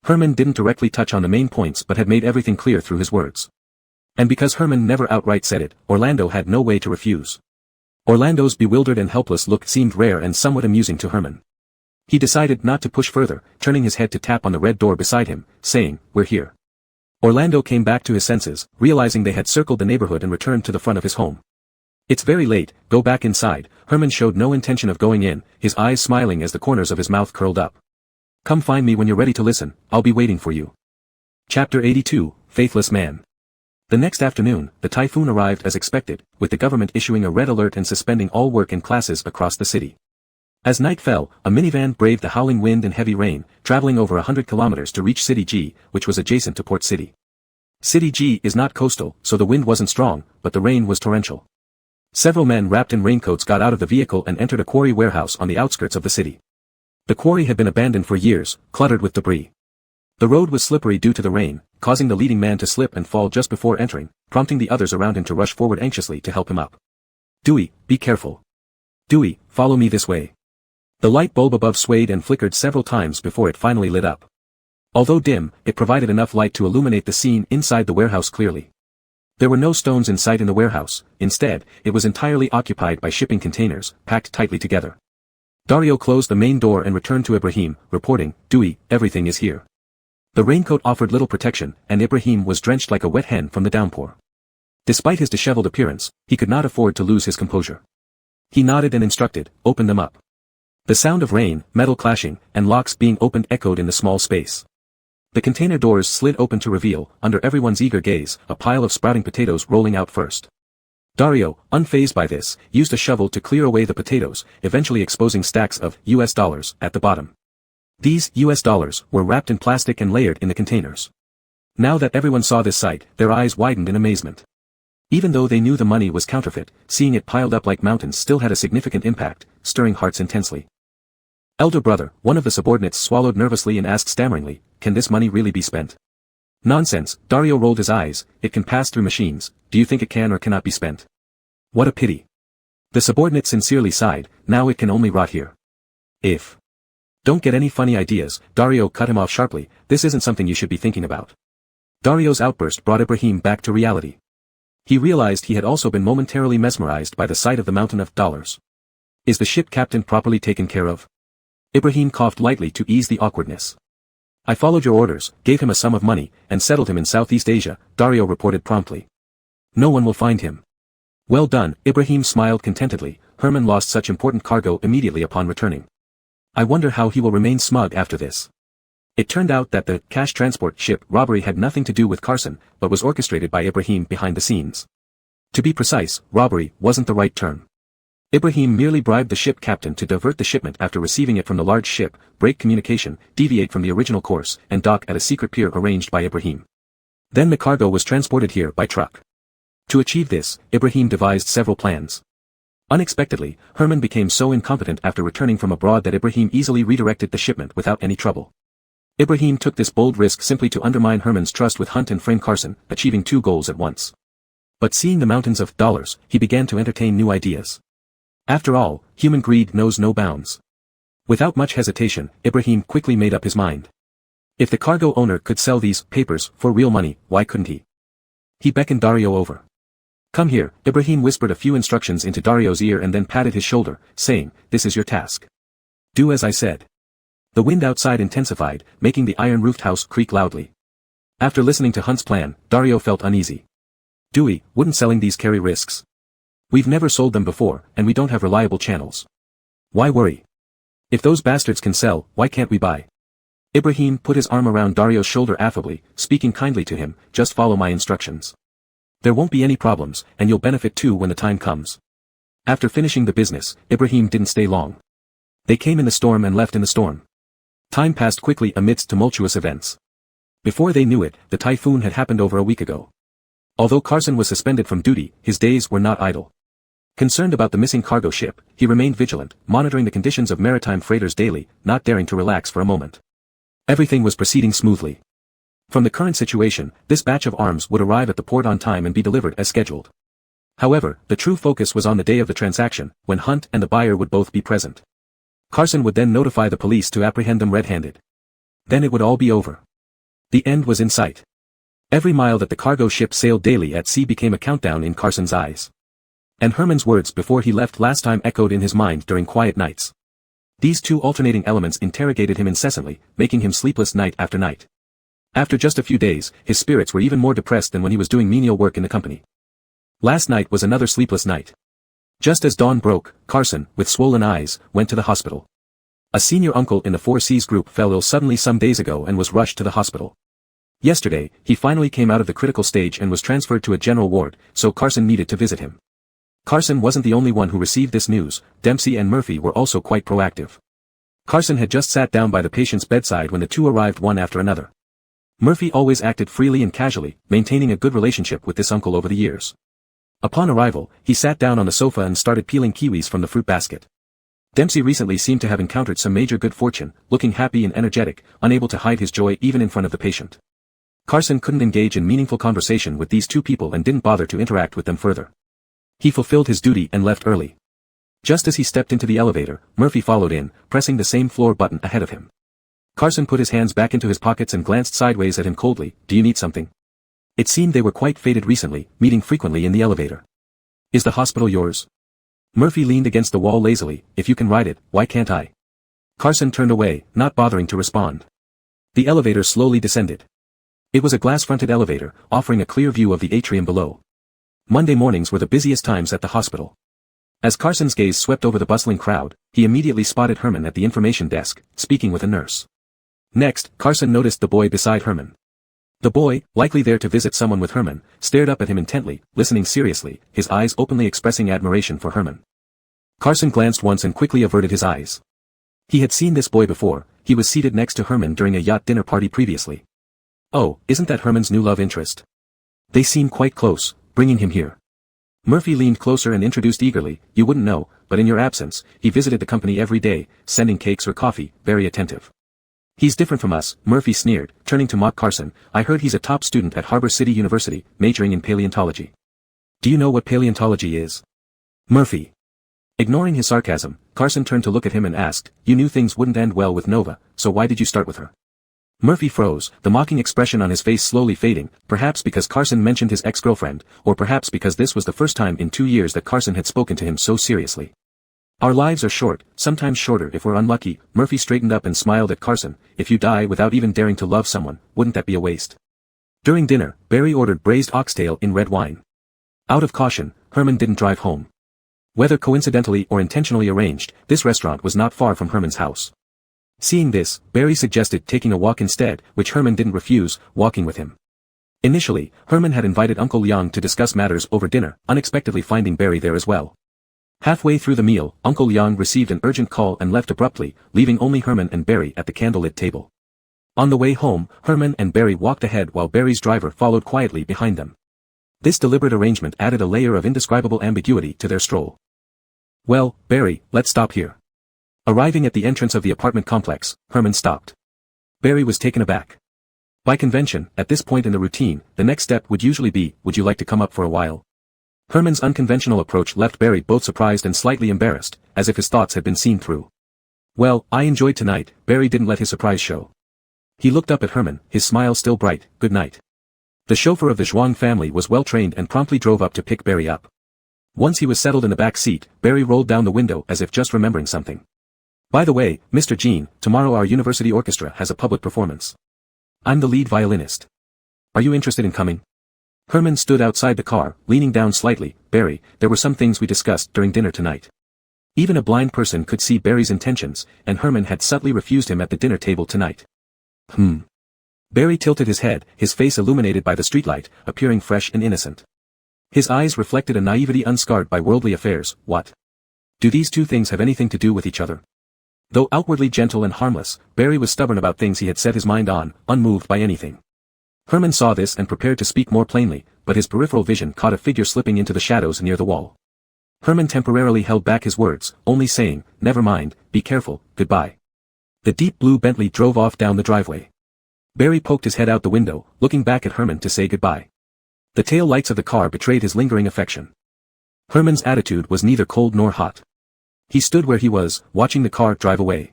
Herman didn't directly touch on the main points but had made everything clear through his words. And because Herman never outright said it, Orlando had no way to refuse. Orlando's bewildered and helpless look seemed rare and somewhat amusing to Herman. He decided not to push further, turning his head to tap on the red door beside him, saying, "We're here." Orlando came back to his senses, realizing they had circled the neighborhood and returned to the front of his home. "It's very late, go back inside." Herman showed no intention of going in, his eyes smiling as the corners of his mouth curled up. "Come find me when you're ready to listen, I'll be waiting for you." Chapter 82, Faithless Man. The next afternoon, the typhoon arrived as expected, with the government issuing a red alert and suspending all work and classes across the city. As night fell, a minivan braved the howling wind and heavy rain, traveling over 100 kilometers to reach City G, which was adjacent to Port City. City G is not coastal, so the wind wasn't strong, but the rain was torrential. Several men wrapped in raincoats got out of the vehicle and entered a quarry warehouse on the outskirts of the city. The quarry had been abandoned for years, cluttered with debris. The road was slippery due to the rain, causing the leading man to slip and fall just before entering, prompting the others around him to rush forward anxiously to help him up. "Dewey, be careful. Dewey, follow me this way." The light bulb above swayed and flickered several times before it finally lit up. Although dim, it provided enough light to illuminate the scene inside the warehouse clearly. There were no stones in sight in the warehouse. Instead, it was entirely occupied by shipping containers, packed tightly together. Dario closed the main door and returned to Ibrahim, reporting, "Dewey, everything is here." The raincoat offered little protection, and Ibrahim was drenched like a wet hen from the downpour. Despite his disheveled appearance, he could not afford to lose his composure. He nodded and instructed, "Open them up." The sound of rain, metal clashing, and locks being opened echoed in the small space. The container doors slid open to reveal, under everyone's eager gaze, a pile of sprouting potatoes rolling out first. Dario, unfazed by this, used a shovel to clear away the potatoes, eventually exposing stacks of US dollars at the bottom. These US dollars were wrapped in plastic and layered in the containers. Now that everyone saw this sight, their eyes widened in amazement. Even though they knew the money was counterfeit, seeing it piled up like mountains still had a significant impact, stirring hearts intensely. "Elder brother," one of the subordinates swallowed nervously and asked stammeringly, "Can this money really be spent?" "Nonsense," Dario rolled his eyes, "it can pass through machines, do you think it can or cannot be spent?" "What a pity." The subordinate sincerely sighed, "Now it can only rot here." "If. Don't get any funny ideas," Dario cut him off sharply, "this isn't something you should be thinking about." Dario's outburst brought Ibrahim back to reality. He realized he had also been momentarily mesmerized by the sight of the mountain of dollars. "Is the ship captain properly taken care of?" Ibrahim coughed lightly to ease the awkwardness. "I followed your orders, gave him a sum of money, and settled him in Southeast Asia," Dario reported promptly. "No one will find him." "Well done," Ibrahim smiled contentedly, "Herman lost such important cargo immediately upon returning. I wonder how he will remain smug after this." It turned out that the cash transport ship robbery had nothing to do with Carson, but was orchestrated by Ibrahim behind the scenes. To be precise, robbery wasn't the right term. Ibrahim merely bribed the ship captain to divert the shipment after receiving it from the large ship, break communication, deviate from the original course, and dock at a secret pier arranged by Ibrahim. Then the cargo was transported here by truck. To achieve this, Ibrahim devised several plans. Unexpectedly, Herman became so incompetent after returning from abroad that Ibrahim easily redirected the shipment without any trouble. Ibrahim took this bold risk simply to undermine Herman's trust with Hunt and frame Carson, achieving two goals at once. But seeing the mountains of dollars, he began to entertain new ideas. After all, human greed knows no bounds. Without much hesitation, Ibrahim quickly made up his mind. If the cargo owner could sell these papers for real money, why couldn't he? He beckoned Dario over. "Come here," Ibrahim whispered a few instructions into Dario's ear and then patted his shoulder, saying, "This is your task. Do as I said." The wind outside intensified, making the iron-roofed house creak loudly. After listening to Hunt's plan, Dario felt uneasy. "Dewey, wouldn't selling these carry risks? We've never sold them before, and we don't have reliable channels. Why worry? If those bastards can sell, why can't we buy?" Ibrahim put his arm around Dario's shoulder affably, speaking kindly to him, "Just follow my instructions. There won't be any problems, and you'll benefit too when the time comes." After finishing the business, Ibrahim didn't stay long. They came in the storm and left in the storm. Time passed quickly amidst tumultuous events. Before they knew it, the typhoon had happened over a week ago. Although Carson was suspended from duty, his days were not idle. Concerned about the missing cargo ship, he remained vigilant, monitoring the conditions of maritime freighters daily, not daring to relax for a moment. Everything was proceeding smoothly. From the current situation, this batch of arms would arrive at the port on time and be delivered as scheduled. However, the true focus was on the day of the transaction, when Hunt and the buyer would both be present. Carson would then notify the police to apprehend them red-handed. Then it would all be over. The end was in sight. Every mile that the cargo ship sailed daily at sea became a countdown in Carson's eyes. And Herman's words before he left last time echoed in his mind during quiet nights. These two alternating elements interrogated him incessantly, making him sleepless night after night. After just a few days, his spirits were even more depressed than when he was doing menial work in the company. Last night was another sleepless night. Just as dawn broke, Carson, with swollen eyes, went to the hospital. A senior uncle in the 4Cs group fell ill suddenly some days ago and was rushed to the hospital. Yesterday, he finally came out of the critical stage and was transferred to a general ward, so Carson needed to visit him. Carson wasn't the only one who received this news, Dempsey and Murphy were also quite proactive. Carson had just sat down by the patient's bedside when the two arrived one after another. Murphy always acted freely and casually, maintaining a good relationship with this uncle over the years. Upon arrival, he sat down on the sofa and started peeling kiwis from the fruit basket. Dempsey recently seemed to have encountered some major good fortune, looking happy and energetic, unable to hide his joy even in front of the patient. Carson couldn't engage in meaningful conversation with these two people and didn't bother to interact with them further. He fulfilled his duty and left early. Just as he stepped into the elevator, Murphy followed in, pressing the same floor button ahead of him. Carson put his hands back into his pockets and glanced sideways at him coldly. "Do you need something?" It seemed they were quite faded recently, meeting frequently in the elevator. "Is the hospital yours?" Murphy leaned against the wall lazily. If you can ride it, why can't I? Carson turned away, not bothering to respond. The elevator slowly descended. It was a glass-fronted elevator, offering a clear view of the atrium below. Monday mornings were the busiest times at the hospital. As Carson's gaze swept over the bustling crowd, he immediately spotted Herman at the information desk, speaking with a nurse. Next, Carson noticed the boy beside Herman. The boy, likely there to visit someone with Herman, stared up at him intently, listening seriously, his eyes openly expressing admiration for Herman. Carson glanced once and quickly averted his eyes. He had seen this boy before. He was seated next to Herman during a yacht dinner party previously. Oh, isn't that Herman's new love interest? They seem quite close, bringing him here. Murphy leaned closer and introduced eagerly, you wouldn't know, but in your absence, he visited the company every day, sending cakes or coffee, very attentive. He's different from us, Murphy sneered, turning to mock Carson. I heard he's a top student at Harbor City University, majoring in paleontology. Do you know what paleontology is? Murphy. Ignoring his sarcasm, Carson turned to look at him and asked, you knew things wouldn't end well with Nova, so why did you start with her? Murphy froze, the mocking expression on his face slowly fading, perhaps because Carson mentioned his ex-girlfriend, or perhaps because this was the first time in 2 years that Carson had spoken to him so seriously. Our lives are short, sometimes shorter if we're unlucky. Murphy straightened up and smiled at Carson. If you die without even daring to love someone, wouldn't that be a waste? During dinner, Barry ordered braised oxtail in red wine. Out of caution, Herman didn't drive home. Whether coincidentally or intentionally arranged, this restaurant was not far from Herman's house. Seeing this, Barry suggested taking a walk instead, which Herman didn't refuse, walking with him. Initially, Herman had invited Uncle Liang to discuss matters over dinner, unexpectedly finding Barry there as well. Halfway through the meal, Uncle Liang received an urgent call and left abruptly, leaving only Herman and Barry at the candlelit table. On the way home, Herman and Barry walked ahead while Barry's driver followed quietly behind them. This deliberate arrangement added a layer of indescribable ambiguity to their stroll. Well, Barry, let's stop here. Arriving at the entrance of the apartment complex, Herman stopped. Barry was taken aback. By convention, at this point in the routine, the next step would usually be, would you like to come up for a while? Herman's unconventional approach left Barry both surprised and slightly embarrassed, as if his thoughts had been seen through. Well, I enjoyed tonight. Barry didn't let his surprise show. He looked up at Herman, his smile still bright. Good night. The chauffeur of the Zhuang family was well trained and promptly drove up to pick Barry up. Once he was settled in the back seat, Barry rolled down the window as if just remembering something. By the way, Mr. Jean, tomorrow our university orchestra has a public performance. I'm the lead violinist. Are you interested in coming? Herman stood outside the car, leaning down slightly. Barry, there were some things we discussed during dinner tonight. Even a blind person could see Barry's intentions, and Herman had subtly refused him at the dinner table tonight. Barry tilted his head, his face illuminated by the streetlight, appearing fresh and innocent. His eyes reflected a naivety unscarred by worldly affairs. What? Do these two things have anything to do with each other? Though outwardly gentle and harmless, Barry was stubborn about things he had set his mind on, unmoved by anything. Herman saw this and prepared to speak more plainly, but his peripheral vision caught a figure slipping into the shadows near the wall. Herman temporarily held back his words, only saying, never mind, be careful, goodbye. The deep blue Bentley drove off down the driveway. Barry poked his head out the window, looking back at Herman to say goodbye. The tail lights of the car betrayed his lingering affection. Herman's attitude was neither cold nor hot. He stood where he was, watching the car drive away.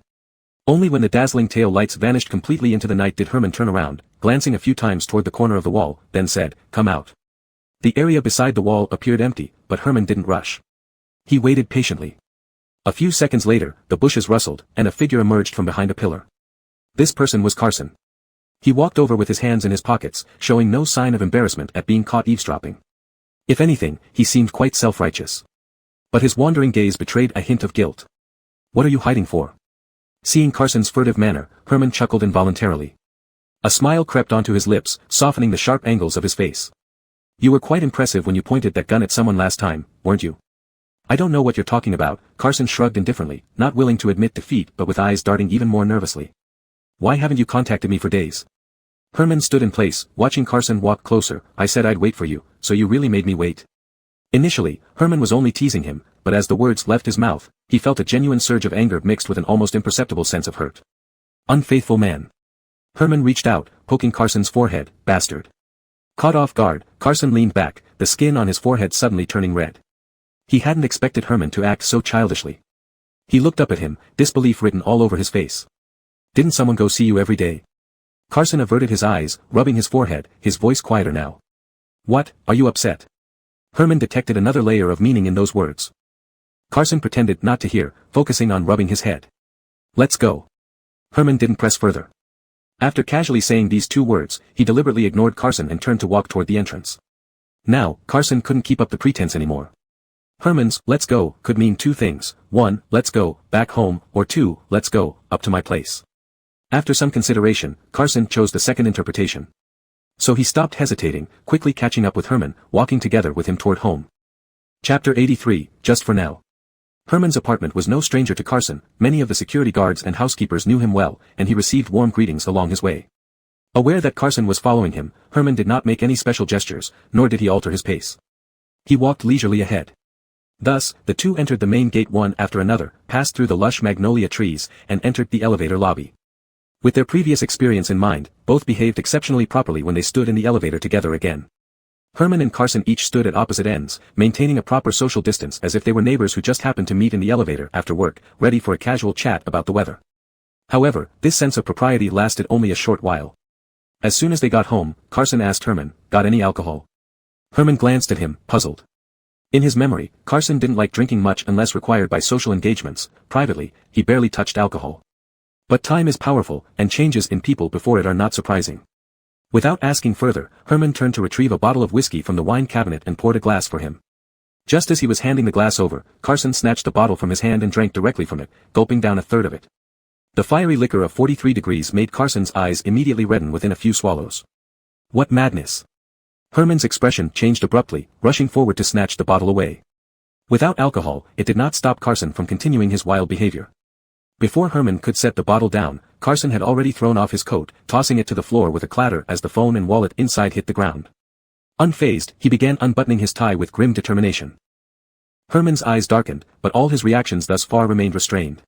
Only when the dazzling tail lights vanished completely into the night did Herman turn around, glancing a few times toward the corner of the wall, then said, come out. The area beside the wall appeared empty, but Herman didn't rush. He waited patiently. A few seconds later, the bushes rustled, and a figure emerged from behind a pillar. This person was Carson. He walked over with his hands in his pockets, showing no sign of embarrassment at being caught eavesdropping. If anything, he seemed quite self-righteous. But his wandering gaze betrayed a hint of guilt. What are you hiding for? Seeing Carson's furtive manner, Herman chuckled involuntarily. A smile crept onto his lips, softening the sharp angles of his face. You were quite impressive when you pointed that gun at someone last time, weren't you? I don't know what you're talking about. Carson shrugged indifferently, not willing to admit defeat but with eyes darting even more nervously. Why haven't you contacted me for days? Herman stood in place, watching Carson walk closer. I said I'd wait for you, so you really made me wait. Initially, Herman was only teasing him, but as the words left his mouth, he felt a genuine surge of anger mixed with an almost imperceptible sense of hurt. Unfaithful man. Herman reached out, poking Carson's forehead. Bastard. Caught off guard, Carson leaned back, the skin on his forehead suddenly turning red. He hadn't expected Herman to act so childishly. He looked up at him, disbelief written all over his face. Didn't someone go see you every day? Carson averted his eyes, rubbing his forehead, his voice quieter now. What, are you upset? Herman detected another layer of meaning in those words. Carson pretended not to hear, focusing on rubbing his head. Let's go. Herman didn't press further. After casually saying these two words, he deliberately ignored Carson and turned to walk toward the entrance. Now, Carson couldn't keep up the pretense anymore. Herman's "let's go" could mean two things: 1, let's go, back home, or 2, let's go, up to my place. After some consideration, Carson chose the second interpretation. So he stopped hesitating, quickly catching up with Herman, walking together with him toward home. Chapter 83, Just for Now. Herman's apartment was no stranger to Carson. Many of the security guards and housekeepers knew him well, and he received warm greetings along his way. Aware that Carson was following him, Herman did not make any special gestures, nor did he alter his pace. He walked leisurely ahead. Thus, the two entered the main gate one after another, passed through the lush magnolia trees, and entered the elevator lobby. With their previous experience in mind, both behaved exceptionally properly when they stood in the elevator together again. Herman and Carson each stood at opposite ends, maintaining a proper social distance as if they were neighbors who just happened to meet in the elevator after work, ready for a casual chat about the weather. However, this sense of propriety lasted only a short while. As soon as they got home, Carson asked Herman, "Got any alcohol?" Herman glanced at him, puzzled. In his memory, Carson didn't like drinking much unless required by social engagements. Privately, he barely touched alcohol. But time is powerful, and changes in people before it are not surprising. Without asking further, Herman turned to retrieve a bottle of whiskey from the wine cabinet and poured a glass for him. Just as he was handing the glass over, Carson snatched the bottle from his hand and drank directly from it, gulping down a third of it. The fiery liquor of 43 degrees made Carson's eyes immediately redden within a few swallows. What madness! Herman's expression changed abruptly, rushing forward to snatch the bottle away. Without alcohol, it did not stop Carson from continuing his wild behavior. Before Herman could set the bottle down, Carson had already thrown off his coat, tossing it to the floor with a clatter as the phone and wallet inside hit the ground. Unfazed, he began unbuttoning his tie with grim determination. Herman's eyes darkened, but all his reactions thus far remained restrained.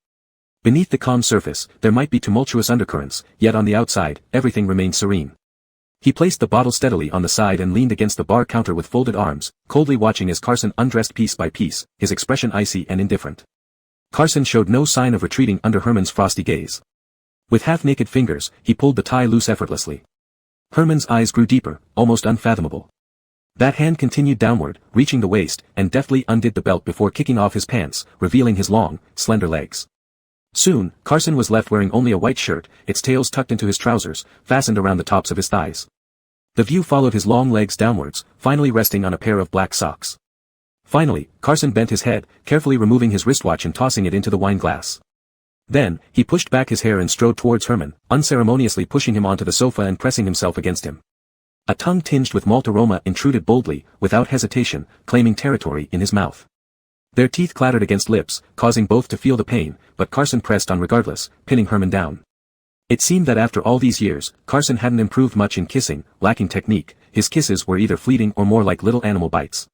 Beneath the calm surface, there might be tumultuous undercurrents, yet on the outside, everything remained serene. He placed the bottle steadily on the side and leaned against the bar counter with folded arms, coldly watching as Carson undressed piece by piece, his expression icy and indifferent. Carson showed no sign of retreating under Herman's frosty gaze. With half-naked fingers, he pulled the tie loose effortlessly. Herman's eyes grew deeper, almost unfathomable. That hand continued downward, reaching the waist, and deftly undid the belt before kicking off his pants, revealing his long, slender legs. Soon, Carson was left wearing only a white shirt, its tails tucked into his trousers, fastened around the tops of his thighs. The view followed his long legs downwards, finally resting on a pair of black socks. Finally, Carson bent his head, carefully removing his wristwatch and tossing it into the wine glass. Then, he pushed back his hair and strode towards Herman, unceremoniously pushing him onto the sofa and pressing himself against him. A tongue tinged with malt aroma intruded boldly, without hesitation, claiming territory in his mouth. Their teeth clattered against lips, causing both to feel the pain, but Carson pressed on regardless, pinning Herman down. It seemed that after all these years, Carson hadn't improved much in kissing, lacking technique. His kisses were either fleeting or more like little animal bites.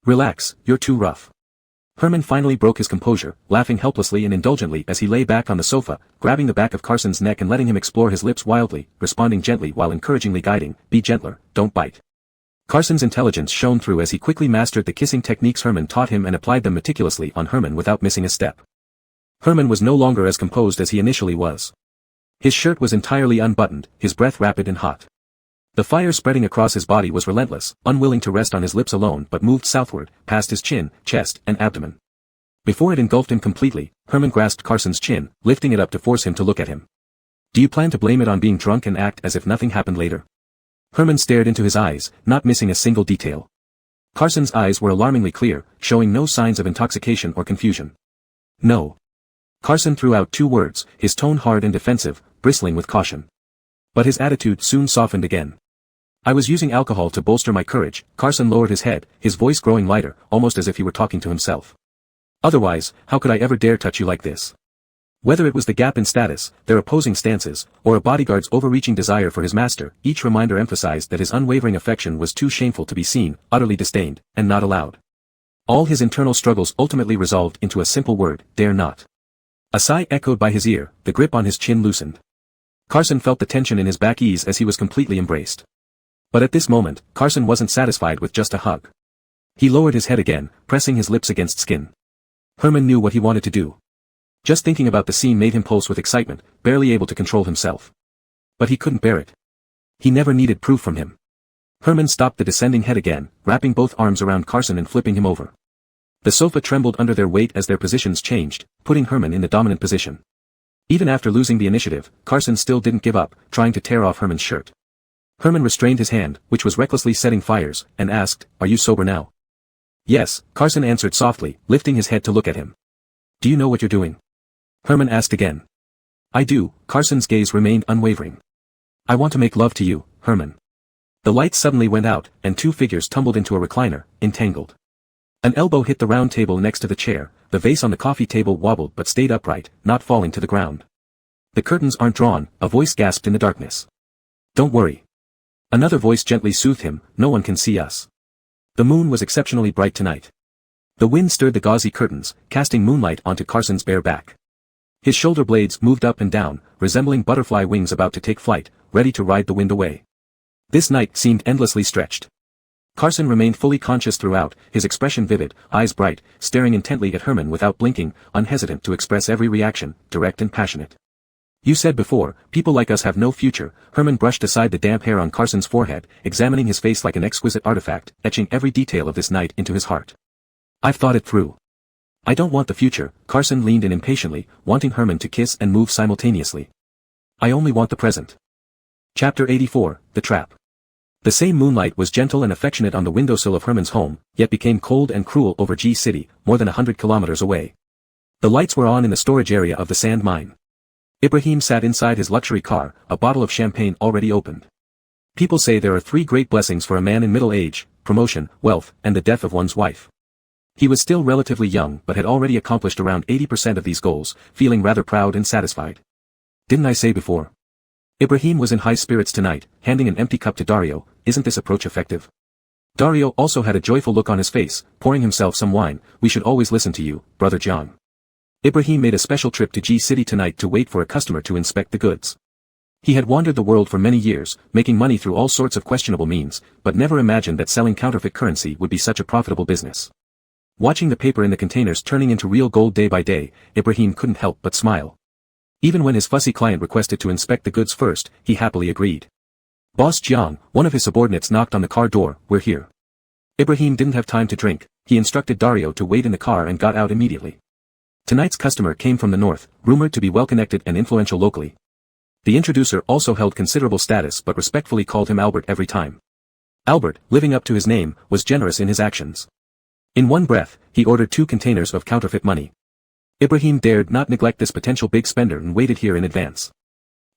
"Relax, you're too rough." Herman finally broke his composure, laughing helplessly and indulgently as he lay back on the sofa, grabbing the back of Carson's neck and letting him explore his lips wildly, responding gently while encouragingly guiding, "Be gentler, don't bite." Carson's intelligence shone through as he quickly mastered the kissing techniques Herman taught him and applied them meticulously on Herman without missing a step. Herman was no longer as composed as he initially was. His shirt was entirely unbuttoned, his breath rapid and hot. The fire spreading across his body was relentless, unwilling to rest on his lips alone but moved southward, past his chin, chest, and abdomen. Before it engulfed him completely, Herman grasped Carson's chin, lifting it up to force him to look at him. "Do you plan to blame it on being drunk and act as if nothing happened later?" Herman stared into his eyes, not missing a single detail. Carson's eyes were alarmingly clear, showing no signs of intoxication or confusion. "No." Carson threw out two words, his tone hard and defensive, bristling with caution. But his attitude soon softened again. "I was using alcohol to bolster my courage." Carson lowered his head, his voice growing lighter, almost as if he were talking to himself. "Otherwise, how could I ever dare touch you like this?" Whether it was the gap in status, their opposing stances, or a bodyguard's overreaching desire for his master, each reminder emphasized that his unwavering affection was too shameful to be seen, utterly disdained, and not allowed. All his internal struggles ultimately resolved into a simple word: dare not. A sigh echoed by his ear, the grip on his chin loosened. Carson felt the tension in his back ease as he was completely embraced. But at this moment, Carson wasn't satisfied with just a hug. He lowered his head again, pressing his lips against skin. Herman knew what he wanted to do. Just thinking about the scene made him pulse with excitement, barely able to control himself. But he couldn't bear it. He never needed proof from him. Herman stopped the descending head again, wrapping both arms around Carson and flipping him over. The sofa trembled under their weight as their positions changed, putting Herman in the dominant position. Even after losing the initiative, Carson still didn't give up, trying to tear off Herman's shirt. Herman restrained his hand, which was recklessly setting fires, and asked, "Are you sober now?" "Yes," Carson answered softly, lifting his head to look at him. "Do you know what you're doing?" Herman asked again. "I do," Carson's gaze remained unwavering. "I want to make love to you, Herman." The lights suddenly went out, and two figures tumbled into a recliner, entangled. An elbow hit the round table next to the chair, the vase on the coffee table wobbled but stayed upright, not falling to the ground. "The curtains aren't drawn," a voice gasped in the darkness. "Don't worry." Another voice gently soothed him, "No one can see us." The moon was exceptionally bright tonight. The wind stirred the gauzy curtains, casting moonlight onto Carson's bare back. His shoulder blades moved up and down, resembling butterfly wings about to take flight, ready to ride the wind away. This night seemed endlessly stretched. Carson remained fully conscious throughout, his expression vivid, eyes bright, staring intently at Herman without blinking, unhesitant to express every reaction, direct and passionate. "You said before, people like us have no future." Herman brushed aside the damp hair on Carson's forehead, examining his face like an exquisite artifact, etching every detail of this night into his heart. "I've thought it through. I don't want the future." Carson leaned in impatiently, wanting Herman to kiss and move simultaneously. "I only want the present." Chapter 84, The Trap. The same moonlight was gentle and affectionate on the windowsill of Herman's home, yet became cold and cruel over G City, more than 100 kilometers away. The lights were on in the storage area of the sand mine. Ibrahim sat inside his luxury car, a bottle of champagne already opened. People say there are three great blessings for a man in middle age: promotion, wealth, and the death of one's wife. He was still relatively young but had already accomplished around 80% of these goals, feeling rather proud and satisfied. "Didn't I say before?" Ibrahim was in high spirits tonight, handing an empty cup to Dario. "Isn't this approach effective?" Dario also had a joyful look on his face, pouring himself some wine. "We should always listen to you, Brother John." Ibrahim made a special trip to G City tonight to wait for a customer to inspect the goods. He had wandered the world for many years, making money through all sorts of questionable means, but never imagined that selling counterfeit currency would be such a profitable business. Watching the paper in the containers turning into real gold day by day, Ibrahim couldn't help but smile. Even when his fussy client requested to inspect the goods first, he happily agreed. Boss Jiang, one of his subordinates, knocked on the car door. "We're here." Ibrahim didn't have time to drink. He instructed Dario to wait in the car and got out immediately. Tonight's customer came from the north, rumored to be well-connected and influential locally. The introducer also held considerable status but respectfully called him Albert every time. Albert, living up to his name, was generous in his actions. In one breath, he ordered 2 containers of counterfeit money. Ibrahim dared not neglect this potential big spender and waited here in advance.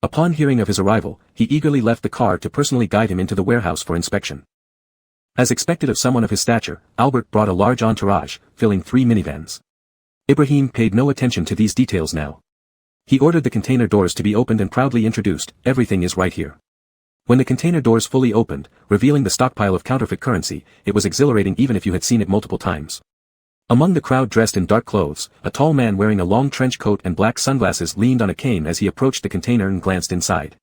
Upon hearing of his arrival, he eagerly left the car to personally guide him into the warehouse for inspection. As expected of someone of his stature, Albert brought a large entourage, filling 3 minivans. Ibrahim paid no attention to these details now. He ordered the container doors to be opened and proudly introduced, "Everything is right here." When the container doors fully opened, revealing the stockpile of counterfeit currency, it was exhilarating even if you had seen it multiple times. Among the crowd dressed in dark clothes, a tall man wearing a long trench coat and black sunglasses leaned on a cane as he approached the container and glanced inside.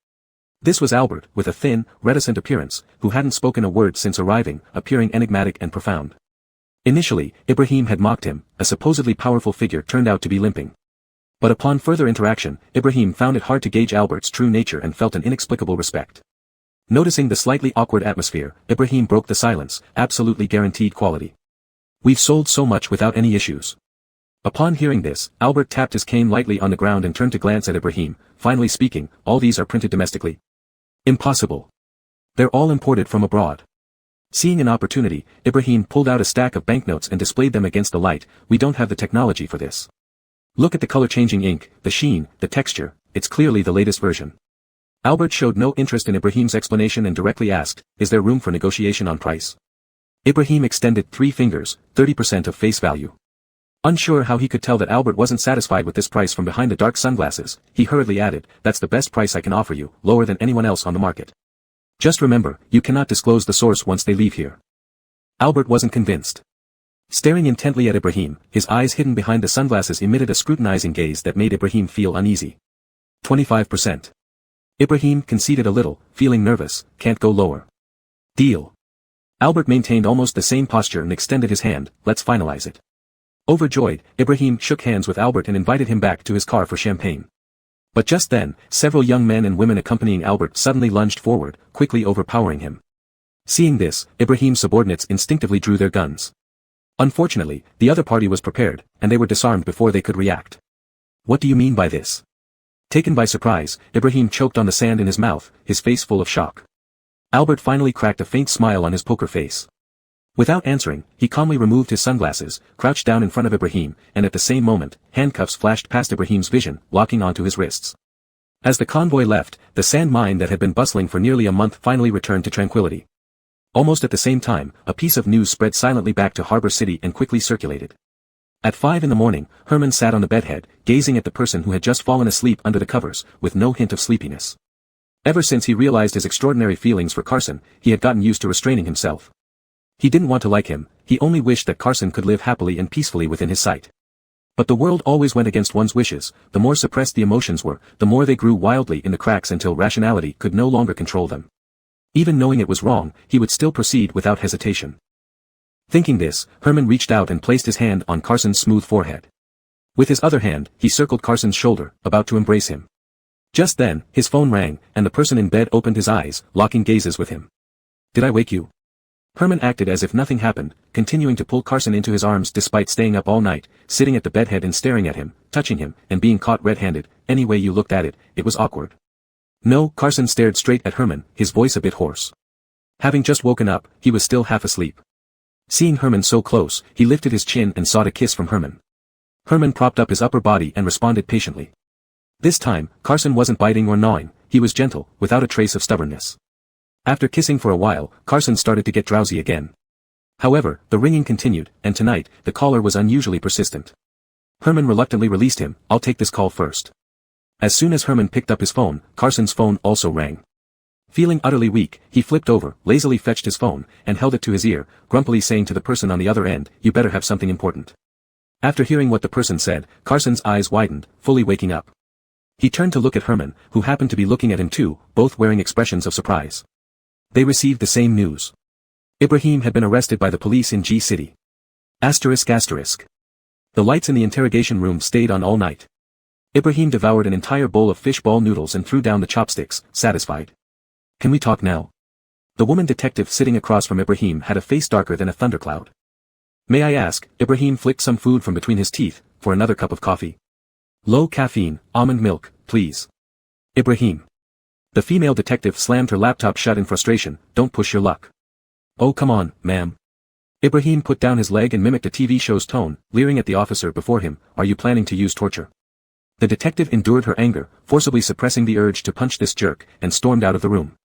This was Albert, with a thin, reticent appearance, who hadn't spoken a word since arriving, appearing enigmatic and profound. Initially, Ibrahim had mocked him. A supposedly powerful figure turned out to be limping. But upon further interaction, Ibrahim found it hard to gauge Albert's true nature and felt an inexplicable respect. Noticing the slightly awkward atmosphere, Ibrahim broke the silence. "Absolutely guaranteed quality. We've sold so much without any issues." Upon hearing this, Albert tapped his cane lightly on the ground and turned to glance at Ibrahim, finally speaking, "All these are printed domestically?" "Impossible. They're all imported from abroad." Seeing an opportunity, Ibrahim pulled out a stack of banknotes and displayed them against the light. "We don't have the technology for this. Look at the color-changing ink, the sheen, the texture, it's clearly the latest version." Albert showed no interest in Ibrahim's explanation and directly asked, "Is there room for negotiation on price?" Ibrahim extended 3 fingers, 30% of face value. Unsure how he could tell that Albert wasn't satisfied with this price from behind the dark sunglasses, he hurriedly added, "That's the best price I can offer you, lower than anyone else on the market. Just remember, you cannot disclose the source once they leave here." Albert wasn't convinced. Staring intently at Ibrahim, his eyes hidden behind the sunglasses emitted a scrutinizing gaze that made Ibrahim feel uneasy. 25%. Ibrahim conceded a little, feeling nervous. "Can't go lower." "Deal." Albert maintained almost the same posture and extended his hand. "Let's finalize it." Overjoyed, Ibrahim shook hands with Albert and invited him back to his car for champagne. But just then, several young men and women accompanying Albert suddenly lunged forward, quickly overpowering him. Seeing this, Ibrahim's subordinates instinctively drew their guns. Unfortunately, the other party was prepared, and they were disarmed before they could react. What do you mean by this? Taken by surprise, Ibrahim choked on the sand in his mouth, his face full of shock. Albert finally cracked a faint smile on his poker face. Without answering, he calmly removed his sunglasses, crouched down in front of Ibrahim, and at the same moment, handcuffs flashed past Ibrahim's vision, locking onto his wrists. As the convoy left, the sand mine that had been bustling for nearly a month finally returned to tranquility. Almost at the same time, a piece of news spread silently back to Harbor City and quickly circulated. At 5 in the morning, Herman sat on the bedhead, gazing at the person who had just fallen asleep under the covers, with no hint of sleepiness. Ever since he realized his extraordinary feelings for Carson, he had gotten used to restraining himself. He didn't want to like him, he only wished that Carson could live happily and peacefully within his sight. But the world always went against one's wishes, the more suppressed the emotions were, the more they grew wildly in the cracks until rationality could no longer control them. Even knowing it was wrong, he would still proceed without hesitation. Thinking this, Herman reached out and placed his hand on Carson's smooth forehead. With his other hand, he circled Carson's shoulder, about to embrace him. Just then, his phone rang, and the person in bed opened his eyes, locking gazes with him. "Did I wake you?" Herman acted as if nothing happened, continuing to pull Carson into his arms despite staying up all night, sitting at the bedhead and staring at him, touching him, and being caught red-handed. Any way you looked at it, it was awkward. No, Carson stared straight at Herman, his voice a bit hoarse. Having just woken up, he was still half asleep. Seeing Herman so close, he lifted his chin and sought a kiss from Herman. Herman propped up his upper body and responded patiently. This time, Carson wasn't biting or gnawing, he was gentle, without a trace of stubbornness. After kissing for a while, Carson started to get drowsy again. However, the ringing continued, and tonight, the caller was unusually persistent. Herman reluctantly released him. "I'll take this call first." As soon as Herman picked up his phone, Carson's phone also rang. Feeling utterly weak, he flipped over, lazily fetched his phone, and held it to his ear, grumpily saying to the person on the other end, "You better have something important." After hearing what the person said, Carson's eyes widened, fully waking up. He turned to look at Herman, who happened to be looking at him too, both wearing expressions of surprise. They received the same news. Ibrahim had been arrested by the police in G City. ***. The lights in the interrogation room stayed on all night. Ibrahim devoured an entire bowl of fish ball noodles and threw down the chopsticks, satisfied. "Can we talk now?" The woman detective sitting across from Ibrahim had a face darker than a thundercloud. "May I ask?" Ibrahim flicked some food from between his teeth, "for another cup of coffee?" "Low caffeine, almond milk, please." "Ibrahim." The female detective slammed her laptop shut in frustration. "Don't push your luck." "Oh come on, ma'am." Ibrahim put down his leg and mimicked a TV show's tone, leering at the officer before him. "Are you planning to use torture?" The detective endured her anger, forcibly suppressing the urge to punch this jerk, and stormed out of the room.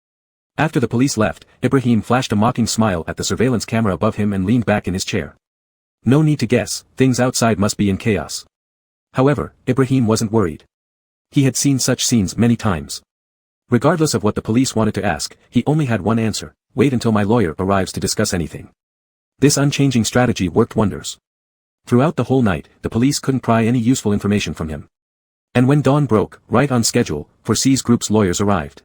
After the police left, Ibrahim flashed a mocking smile at the surveillance camera above him and leaned back in his chair. No need to guess, things outside must be in chaos. However, Ibrahim wasn't worried. He had seen such scenes many times. Regardless of what the police wanted to ask, he only had one answer: wait until my lawyer arrives to discuss anything. This unchanging strategy worked wonders. Throughout the whole night, the police couldn't pry any useful information from him. And when dawn broke, right on schedule, 4C's Group's lawyers arrived.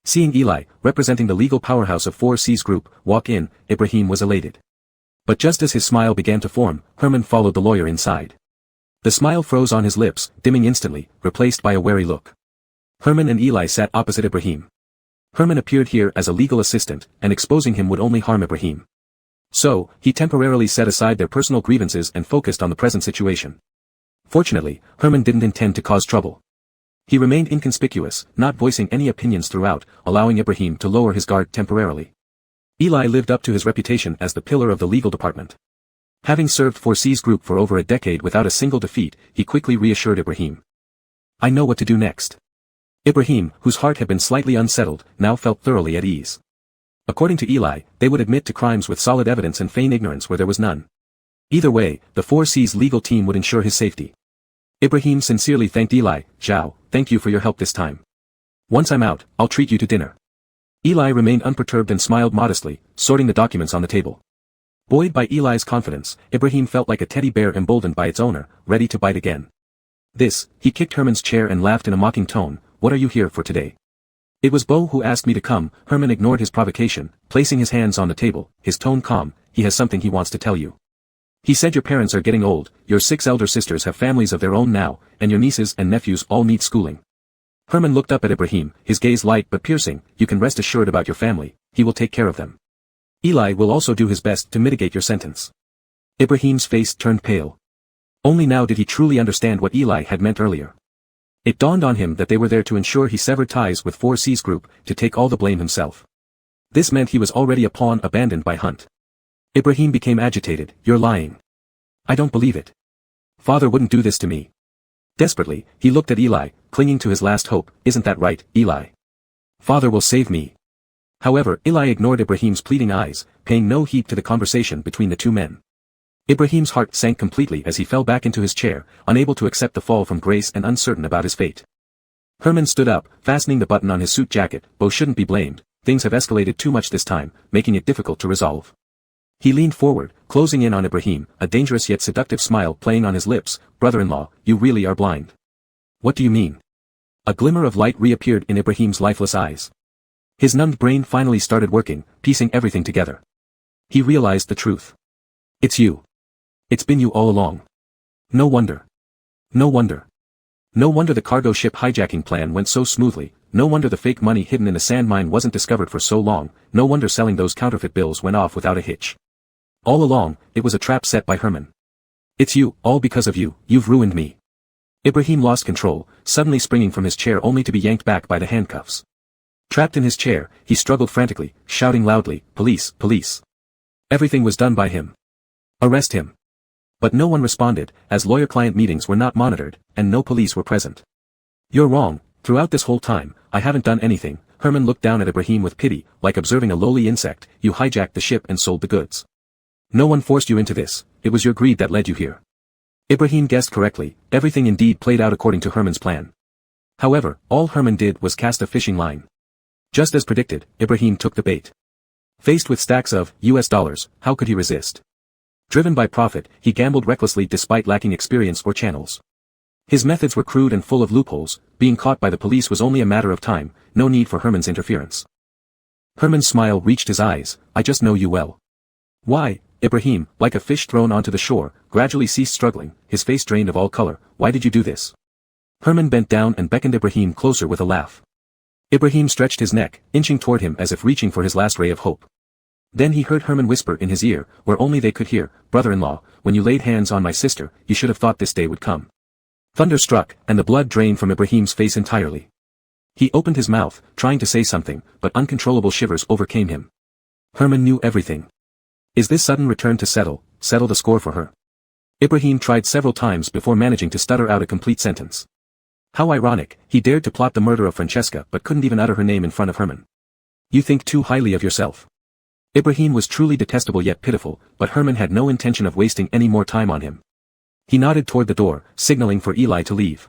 Seeing Eli, representing the legal powerhouse of 4C's Group, walk in, Ibrahim was elated. But just as his smile began to form, Herman followed the lawyer inside. The smile froze on his lips, dimming instantly, replaced by a wary look. Herman and Eli sat opposite Ibrahim. Herman appeared here as a legal assistant, and exposing him would only harm Ibrahim. So, he temporarily set aside their personal grievances and focused on the present situation. Fortunately, Herman didn't intend to cause trouble. He remained inconspicuous, not voicing any opinions throughout, allowing Ibrahim to lower his guard temporarily. Eli lived up to his reputation as the pillar of the legal department. Having served 4C's Group for over a decade without a single defeat, he quickly reassured Ibrahim. "I know what to do next." Ibrahim, whose heart had been slightly unsettled, now felt thoroughly at ease. According to Eli, they would admit to crimes with solid evidence and feign ignorance where there was none. Either way, the 4C's legal team would ensure his safety. Ibrahim sincerely thanked Eli. "Zhao, thank you for your help this time. Once I'm out, I'll treat you to dinner." Eli remained unperturbed and smiled modestly, sorting the documents on the table. Buoyed by Eli's confidence, Ibrahim felt like a teddy bear emboldened by its owner, ready to bite again. He kicked Herman's chair and laughed in a mocking tone. "What are you here for today?" "It was Bo who asked me to come." Herman ignored his provocation, placing his hands on the table, his tone calm. "He has something he wants to tell you. He said your parents are getting old, your 6 elder sisters have families of their own now, and your nieces and nephews all need schooling." Herman looked up at Ibrahim, his gaze light but piercing. "You can rest assured about your family, he will take care of them. Eli will also do his best to mitigate your sentence." Ibrahim's face turned pale. Only now did he truly understand what Eli had meant earlier. It dawned on him that they were there to ensure he severed ties with 4C's group, to take all the blame himself. This meant he was already a pawn abandoned by Hunt. Ibrahim became agitated. "You're lying. I don't believe it. Father wouldn't do this to me." Desperately, he looked at Eli, clinging to his last hope. "Isn't that right, Eli? Father will save me." However, Eli ignored Ibrahim's pleading eyes, paying no heed to the conversation between the two men. Ibrahim's heart sank completely as he fell back into his chair, unable to accept the fall from grace and uncertain about his fate. Herman stood up, fastening the button on his suit jacket. "Bo shouldn't be blamed. Things have escalated too much this time, making it difficult to resolve." He leaned forward, closing in on Ibrahim, a dangerous yet seductive smile playing on his lips. "Brother-in-law, you really are blind." "What do you mean?" A glimmer of light reappeared in Ibrahim's lifeless eyes. His numbed brain finally started working, piecing everything together. He realized the truth. "It's you. It's been you all along. No wonder. No wonder. No wonder the cargo ship hijacking plan went so smoothly, no wonder the fake money hidden in the sand mine wasn't discovered for so long, no wonder selling those counterfeit bills went off without a hitch. All along, it was a trap set by Herman. It's you, all because of you, you've ruined me." Ibrahim lost control, suddenly springing from his chair only to be yanked back by the handcuffs. Trapped in his chair, he struggled frantically, shouting loudly, "Police, police." Everything was done by him. "Arrest him." But no one responded, as lawyer-client meetings were not monitored, and no police were present. "You're wrong. Throughout this whole time, I haven't done anything." Herman looked down at Ibrahim with pity, like observing a lowly insect. "You hijacked the ship and sold the goods. No one forced you into this, it was your greed that led you here." Ibrahim guessed correctly, everything indeed played out according to Herman's plan. However, all Herman did was cast a fishing line. Just as predicted, Ibrahim took the bait. Faced with stacks of US dollars, how could he resist? Driven by profit, he gambled recklessly despite lacking experience or channels. His methods were crude and full of loopholes. Being caught by the police was only a matter of time, no need for Herman's interference. Herman's smile reached his eyes. "I just know you well." "Why?" Ibrahim, like a fish thrown onto the shore, gradually ceased struggling, his face drained of all color. "Why did you do this?" Herman bent down and beckoned Ibrahim closer with a laugh. Ibrahim stretched his neck, inching toward him as if reaching for his last ray of hope. Then he heard Herman whisper in his ear, where only they could hear, "Brother-in-law, when you laid hands on my sister, you should have thought this day would come." Thunder struck, and the blood drained from Ibrahim's face entirely. He opened his mouth, trying to say something, but uncontrollable shivers overcame him. Herman knew everything. Is this sudden return to settle the score for her? Ibrahim tried several times before managing to stutter out a complete sentence. How ironic, he dared to plot the murder of Francesca but couldn't even utter her name in front of Herman. "You think too highly of yourself." Ibrahim was truly detestable yet pitiful, but Herman had no intention of wasting any more time on him. He nodded toward the door, signaling for Eli to leave.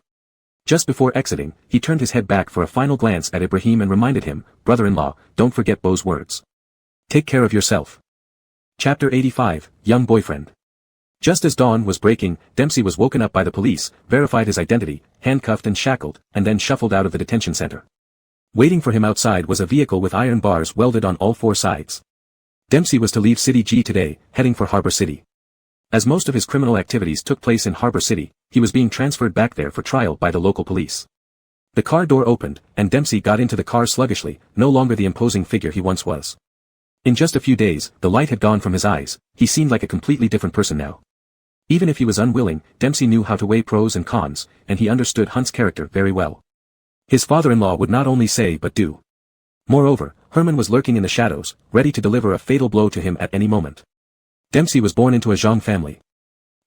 Just before exiting, he turned his head back for a final glance at Ibrahim and reminded him, "Brother-in-law, don't forget Bo's words. Take care of yourself." Chapter 85, Young Boyfriend. Just as dawn was breaking, Dempsey was woken up by the police, verified his identity, handcuffed and shackled, and then shuffled out of the detention center. Waiting for him outside was a vehicle with iron bars welded on all four sides. Dempsey was to leave City G today, heading for Harbor City. As most of his criminal activities took place in Harbor City, he was being transferred back there for trial by the local police. The car door opened, and Dempsey got into the car sluggishly, no longer the imposing figure he once was. In just a few days, the light had gone from his eyes, he seemed like a completely different person now. Even if he was unwilling, Dempsey knew how to weigh pros and cons, and he understood Hunt's character very well. His father-in-law would not only say but do. Moreover, Herman was lurking in the shadows, ready to deliver a fatal blow to him at any moment. Dempsey was born into a Zhang family.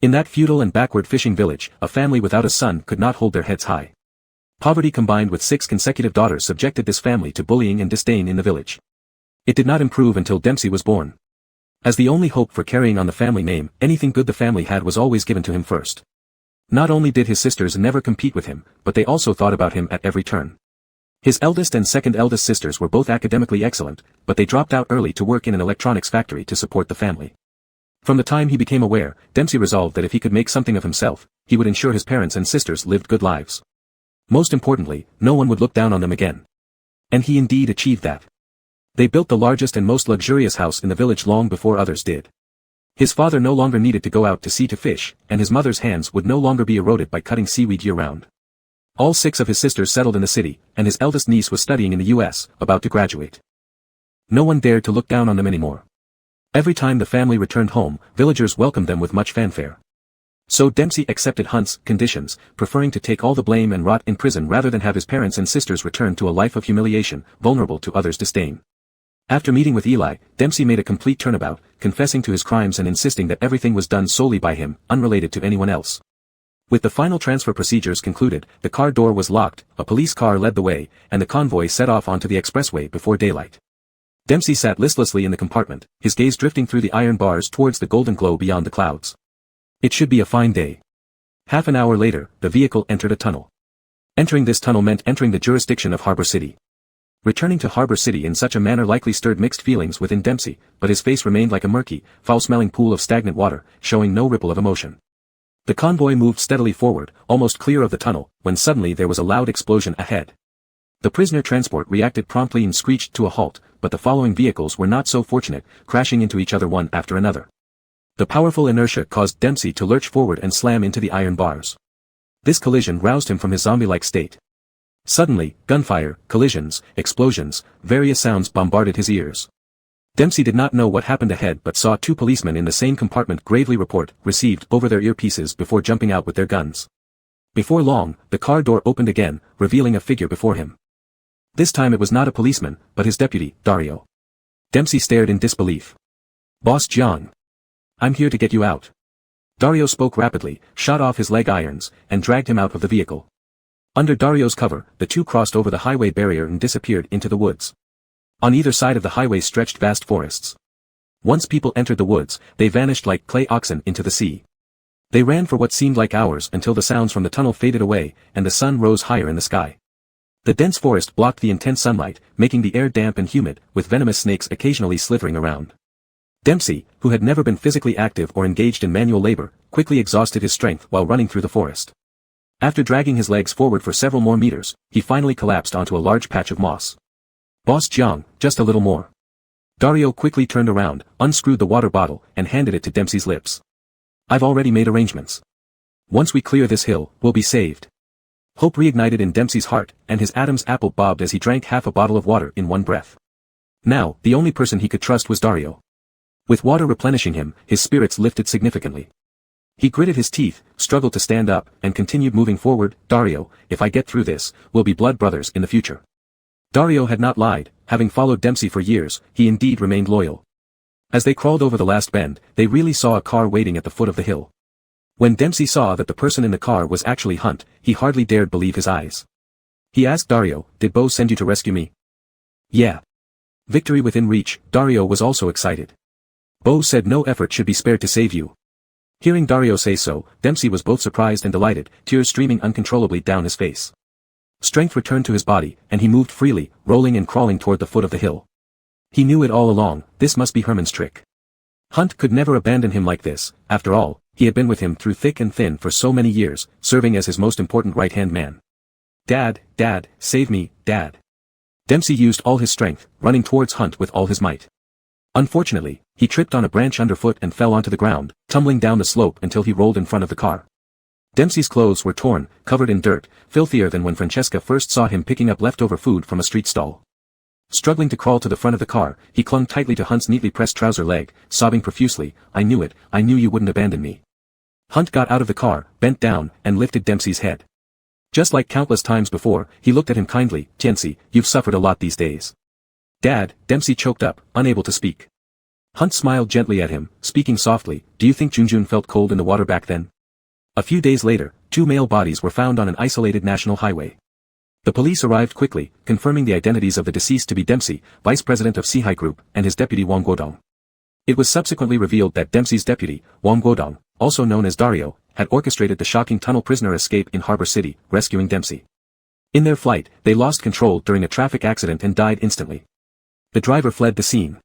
In that feudal and backward fishing village, a family without a son could not hold their heads high. Poverty combined with 6 consecutive daughters subjected this family to bullying and disdain in the village. It did not improve until Dempsey was born. As the only hope for carrying on the family name, anything good the family had was always given to him first. Not only did his sisters never compete with him, but they also thought about him at every turn. His eldest and second eldest sisters were both academically excellent, but they dropped out early to work in an electronics factory to support the family. From the time he became aware, Dempsey resolved that if he could make something of himself, he would ensure his parents and sisters lived good lives. Most importantly, no one would look down on them again. And he indeed achieved that. They built the largest and most luxurious house in the village long before others did. His father no longer needed to go out to sea to fish, and his mother's hands would no longer be eroded by cutting seaweed year-round. All 6 of his sisters settled in the city, and his eldest niece was studying in the US, about to graduate. No one dared to look down on them anymore. Every time the family returned home, villagers welcomed them with much fanfare. So Dempsey accepted Hunt's conditions, preferring to take all the blame and rot in prison rather than have his parents and sisters return to a life of humiliation, vulnerable to others' disdain. After meeting with Eli, Dempsey made a complete turnabout, confessing to his crimes and insisting that everything was done solely by him, unrelated to anyone else. With the final transfer procedures concluded, the car door was locked, a police car led the way, and the convoy set off onto the expressway before daylight. Dempsey sat listlessly in the compartment, his gaze drifting through the iron bars towards the golden glow beyond the clouds. It should be a fine day. Half an hour later, the vehicle entered a tunnel. Entering this tunnel meant entering the jurisdiction of Harbor City. Returning to Harbor City in such a manner likely stirred mixed feelings within Dempsey, but his face remained like a murky, foul-smelling pool of stagnant water, showing no ripple of emotion. The convoy moved steadily forward, almost clear of the tunnel, when suddenly there was a loud explosion ahead. The prisoner transport reacted promptly and screeched to a halt, but the following vehicles were not so fortunate, crashing into each other one after another. The powerful inertia caused Dempsey to lurch forward and slam into the iron bars. This collision roused him from his zombie-like state. Suddenly, gunfire, collisions, explosions, various sounds bombarded his ears. Dempsey did not know what happened ahead but saw two policemen in the same compartment gravely report, "Received," over their earpieces before jumping out with their guns. Before long, the car door opened again, revealing a figure before him. This time it was not a policeman, but his deputy, Dario. Dempsey stared in disbelief. "Boss John. I'm here to get you out." Dario spoke rapidly, shot off his leg irons, and dragged him out of the vehicle. Under Dario's cover, the two crossed over the highway barrier and disappeared into the woods. On either side of the highway stretched vast forests. Once people entered the woods, they vanished like clay oxen into the sea. They ran for what seemed like hours until the sounds from the tunnel faded away, and the sun rose higher in the sky. The dense forest blocked the intense sunlight, making the air damp and humid, with venomous snakes occasionally slithering around. Dempsey, who had never been physically active or engaged in manual labor, quickly exhausted his strength while running through the forest. After dragging his legs forward for several more meters, he finally collapsed onto a large patch of moss. "Boss Jiang, just a little more." Dario quickly turned around, unscrewed the water bottle, and handed it to Dempsey's lips. "I've already made arrangements. Once we clear this hill, we'll be saved." Hope reignited in Dempsey's heart, and his Adam's apple bobbed as he drank half a bottle of water in one breath. Now, the only person he could trust was Dario. With water replenishing him, his spirits lifted significantly. He gritted his teeth, struggled to stand up, and continued moving forward. "Dario, if I get through this, we'll be blood brothers in the future." Dario had not lied, having followed Dempsey for years, he indeed remained loyal. As they crawled over the last bend, they really saw a car waiting at the foot of the hill. When Dempsey saw that the person in the car was actually Hunt, he hardly dared believe his eyes. He asked Dario, "Did Bo send you to rescue me?" "Yeah." Victory within reach, Dario was also excited. "Bo said no effort should be spared to save you." Hearing Dario say so, Dempsey was both surprised and delighted, tears streaming uncontrollably down his face. Strength returned to his body, and he moved freely, rolling and crawling toward the foot of the hill. He knew it all along, this must be Herman's trick. Hunt could never abandon him like this, after all, he had been with him through thick and thin for so many years, serving as his most important right-hand man. "Dad, Dad, save me, Dad." Dempsey used all his strength, running towards Hunt with all his might. Unfortunately, he tripped on a branch underfoot and fell onto the ground, tumbling down the slope until he rolled in front of the car. Dempsey's clothes were torn, covered in dirt, filthier than when Francesca first saw him picking up leftover food from a street stall. Struggling to crawl to the front of the car, he clung tightly to Hunt's neatly pressed trouser leg, sobbing profusely, "I knew it, I knew you wouldn't abandon me." Hunt got out of the car, bent down, and lifted Dempsey's head. Just like countless times before, he looked at him kindly. "Dempsey, you've suffered a lot these days." "Dad," Dempsey choked up, unable to speak. Hunt smiled gently at him, speaking softly, "Do you think Junjun felt cold in the water back then?" A few days later, two male bodies were found on an isolated national highway. The police arrived quickly, confirming the identities of the deceased to be Dempsey, vice president of Sihai Group, and his deputy Wang Guodong. It was subsequently revealed that Dempsey's deputy, Wang Guodong, also known as Dario, had orchestrated the shocking tunnel prisoner escape in Harbor City, rescuing Dempsey. In their flight, they lost control during a traffic accident and died instantly. The driver fled the scene.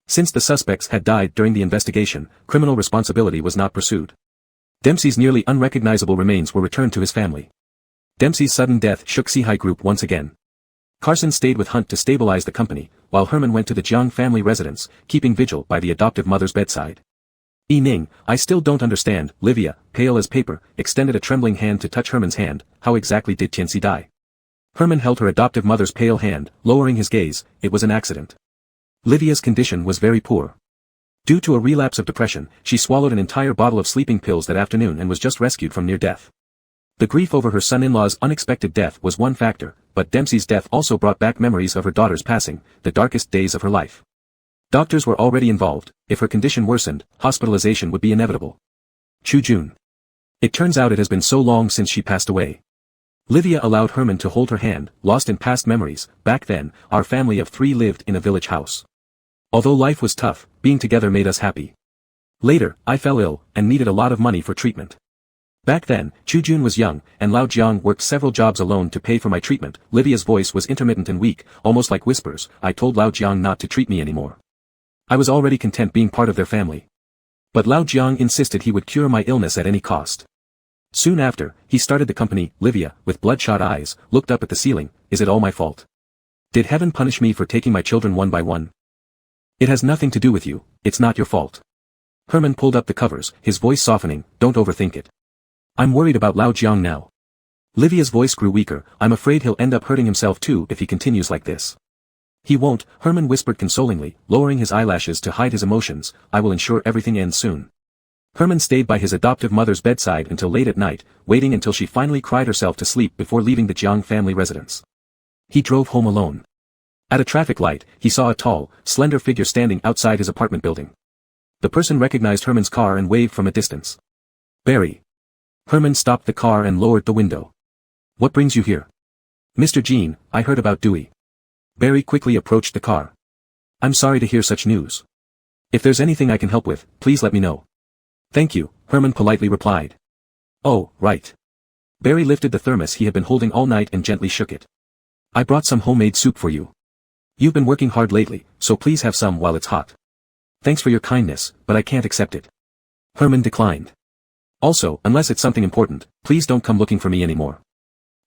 Since the suspects had died during the investigation, criminal responsibility was not pursued. Dempsey's nearly unrecognizable remains were returned to his family. Dempsey's sudden death shook Sihai Group once again. Carson stayed with Hunt to stabilize the company, while Herman went to the Jiang family residence, keeping vigil by the adoptive mother's bedside. "Ning, I still don't understand." Livia, pale as paper, extended a trembling hand to touch Herman's hand. "How exactly did Tianxi die?" Herman held her adoptive mother's pale hand, lowering his gaze. "It was an accident. Livia's condition was very poor. Due to a relapse of depression, she swallowed an entire bottle of sleeping pills that afternoon and was just rescued from near death. The grief over her son-in-law's unexpected death was one factor, but Dempsey's death also brought back memories of her daughter's passing, the darkest days of her life. Doctors were already involved. If her condition worsened, hospitalization would be inevitable. June. It turns out it has been so long since she passed away. Livia allowed Herman to hold her hand, lost in past memories. Back then, our family of 3 lived in a village house. Although life was tough, being together made us happy. Later, I fell ill, and needed a lot of money for treatment. Back then, June was young, and Lao Jiang worked several jobs alone to pay for my treatment. Livia's voice was intermittent and weak, almost like whispers. I told Lao Jiang not to treat me anymore. I was already content being part of their family. But Lao Jiang insisted he would cure my illness at any cost. Soon after, he started the company. Livia, with bloodshot eyes, looked up at the ceiling. Is it all my fault? Did heaven punish me for taking my children one by one? It has nothing to do with you, it's not your fault. Herman pulled up the covers, his voice softening. Don't overthink it. I'm worried about Lao Jiang now. Livia's voice grew weaker. I'm afraid he'll end up hurting himself too if he continues like this. He won't, Herman whispered consolingly, lowering his eyelashes to hide his emotions. I will ensure everything ends soon. Herman stayed by his adoptive mother's bedside until late at night, waiting until she finally cried herself to sleep before leaving the Jiang family residence. He drove home alone. At a traffic light, he saw a tall, slender figure standing outside his apartment building. The person recognized Herman's car and waved from a distance. Barry. Herman stopped the car and lowered the window. What brings you here? Mr. Jean, I heard about Dewey. Barry quickly approached the car. I'm sorry to hear such news. If there's anything I can help with, please let me know. Thank you, Herman politely replied. Oh, right. Barry lifted the thermos he had been holding all night and gently shook it. I brought some homemade soup for you. You've been working hard lately, so please have some while it's hot. Thanks for your kindness, but I can't accept it. Herman declined. Also, unless it's something important, please don't come looking for me anymore.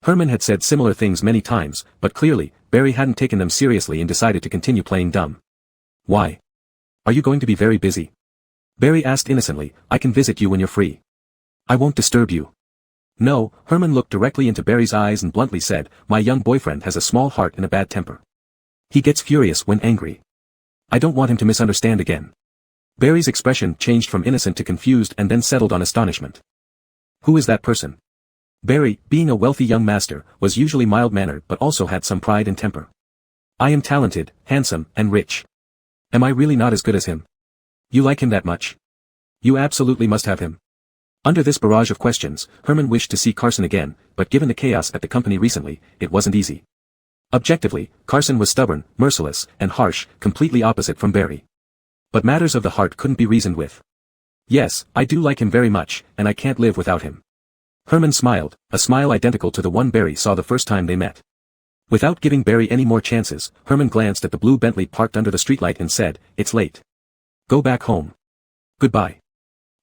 Herman had said similar things many times, but clearly, Barry hadn't taken them seriously and decided to continue playing dumb. Why? Are you going to be very busy? Barry asked innocently. I can visit you when you're free. I won't disturb you. No, Herman looked directly into Barry's eyes and bluntly said, my young boyfriend has a small heart and a bad temper. He gets furious when angry. I don't want him to misunderstand again. Barry's expression changed from innocent to confused and then settled on astonishment. Who is that person? Barry, being a wealthy young master, was usually mild-mannered but also had some pride and temper. I am talented, handsome, and rich. Am I really not as good as him? You like him that much? You absolutely must have him. Under this barrage of questions, Herman wished to see Carson again, but given the chaos at the company recently, it wasn't easy. Objectively, Carson was stubborn, merciless, and harsh, completely opposite from Barry. But matters of the heart couldn't be reasoned with. Yes, I do like him very much, and I can't live without him. Herman smiled, a smile identical to the one Barry saw the first time they met. Without giving Barry any more chances, Herman glanced at the blue Bentley parked under the streetlight and said, it's late. Go back home. Goodbye.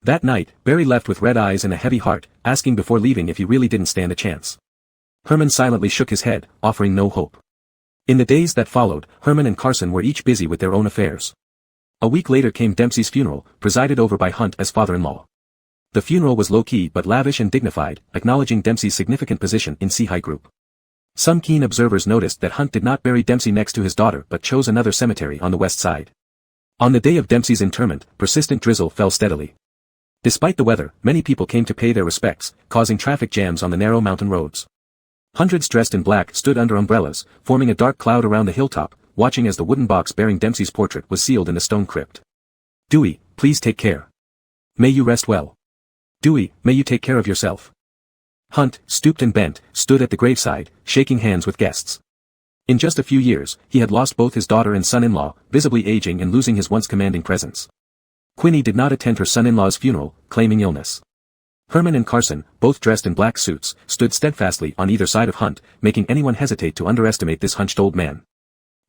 That night, Barry left with red eyes and a heavy heart, asking before leaving if he really didn't stand a chance. Herman silently shook his head, offering no hope. In the days that followed, Herman and Carson were each busy with their own affairs. A week later came Dempsey's funeral, presided over by Hunt as father-in-law. The funeral was low-key but lavish and dignified, acknowledging Dempsey's significant position in Seahigh Group. Some keen observers noticed that Hunt did not bury Dempsey next to his daughter but chose another cemetery on the west side. On the day of Dempsey's interment, persistent drizzle fell steadily. Despite the weather, many people came to pay their respects, causing traffic jams on the narrow mountain roads. Hundreds dressed in black stood under umbrellas, forming a dark cloud around the hilltop, watching as the wooden box bearing Dempsey's portrait was sealed in the stone crypt. Dewey, please take care. May you rest well. Dewey, may you take care of yourself. Hunt, stooped and bent, stood at the graveside, shaking hands with guests. In just a few years, he had lost both his daughter and son-in-law, visibly aging and losing his once commanding presence. Quinny did not attend her son-in-law's funeral, claiming illness. Herman and Carson, both dressed in black suits, stood steadfastly on either side of Hunt, making anyone hesitate to underestimate this hunched old man.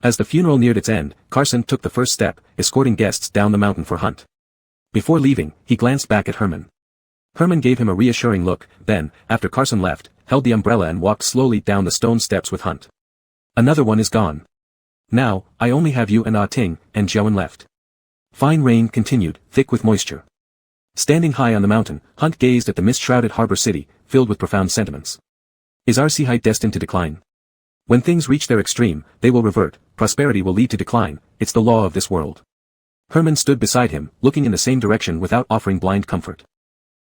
As the funeral neared its end, Carson took the first step, escorting guests down the mountain for Hunt. Before leaving, he glanced back at Herman. Herman gave him a reassuring look, then, after Carson left, held the umbrella and walked slowly down the stone steps with Hunt. Another one is gone. Now, I only have you and Ah Ting, and Jiawen left. Fine rain continued, thick with moisture. Standing high on the mountain, Hunt gazed at the mist-shrouded harbor city, filled with profound sentiments. Is our Seahigh destined to decline? When things reach their extreme, they will revert, prosperity will lead to decline, it's the law of this world. Herman stood beside him, looking in the same direction without offering blind comfort.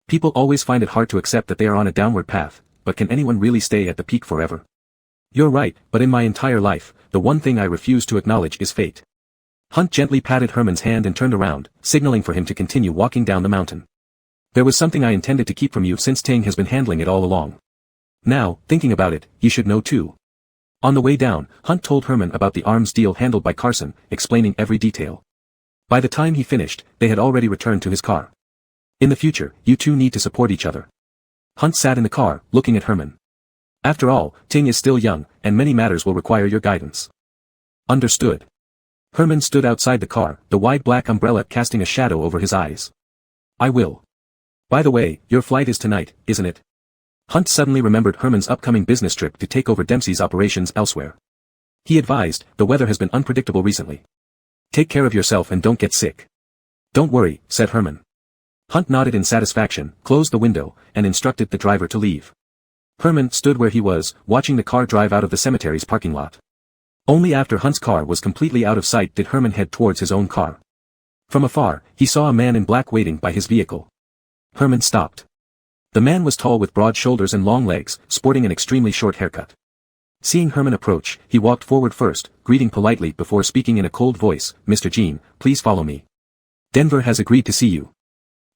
People always find it hard to accept that they are on a downward path, but can anyone really stay at the peak forever? You're right, but in my entire life, the one thing I refuse to acknowledge is fate. Hunt gently patted Herman's hand and turned around, signaling for him to continue walking down the mountain. There was something I intended to keep from you since Ting has been handling it all along. Now, thinking about it, you should know too. On the way down, Hunt told Herman about the arms deal handled by Carson, explaining every detail. By the time he finished, they had already returned to his car. In the future, you two need to support each other. Hunt sat in the car, looking at Herman. After all, Ting is still young, and many matters will require your guidance. Understood. Herman stood outside the car, the wide black umbrella casting a shadow over his eyes. I will. By the way, your flight is tonight, isn't it? Hunt suddenly remembered Herman's upcoming business trip to take over Dempsey's operations elsewhere. He advised, the weather has been unpredictable recently. Take care of yourself and don't get sick. Don't worry, said Herman. Hunt nodded in satisfaction, closed the window, and instructed the driver to leave. Herman stood where he was, watching the car drive out of the cemetery's parking lot. Only after Hunt's car was completely out of sight did Herman head towards his own car. From afar, he saw a man in black waiting by his vehicle. Herman stopped. The man was tall with broad shoulders and long legs, sporting an extremely short haircut. Seeing Herman approach, he walked forward first, greeting politely before speaking in a cold voice, Mr. Jean, please follow me. Denver has agreed to see you.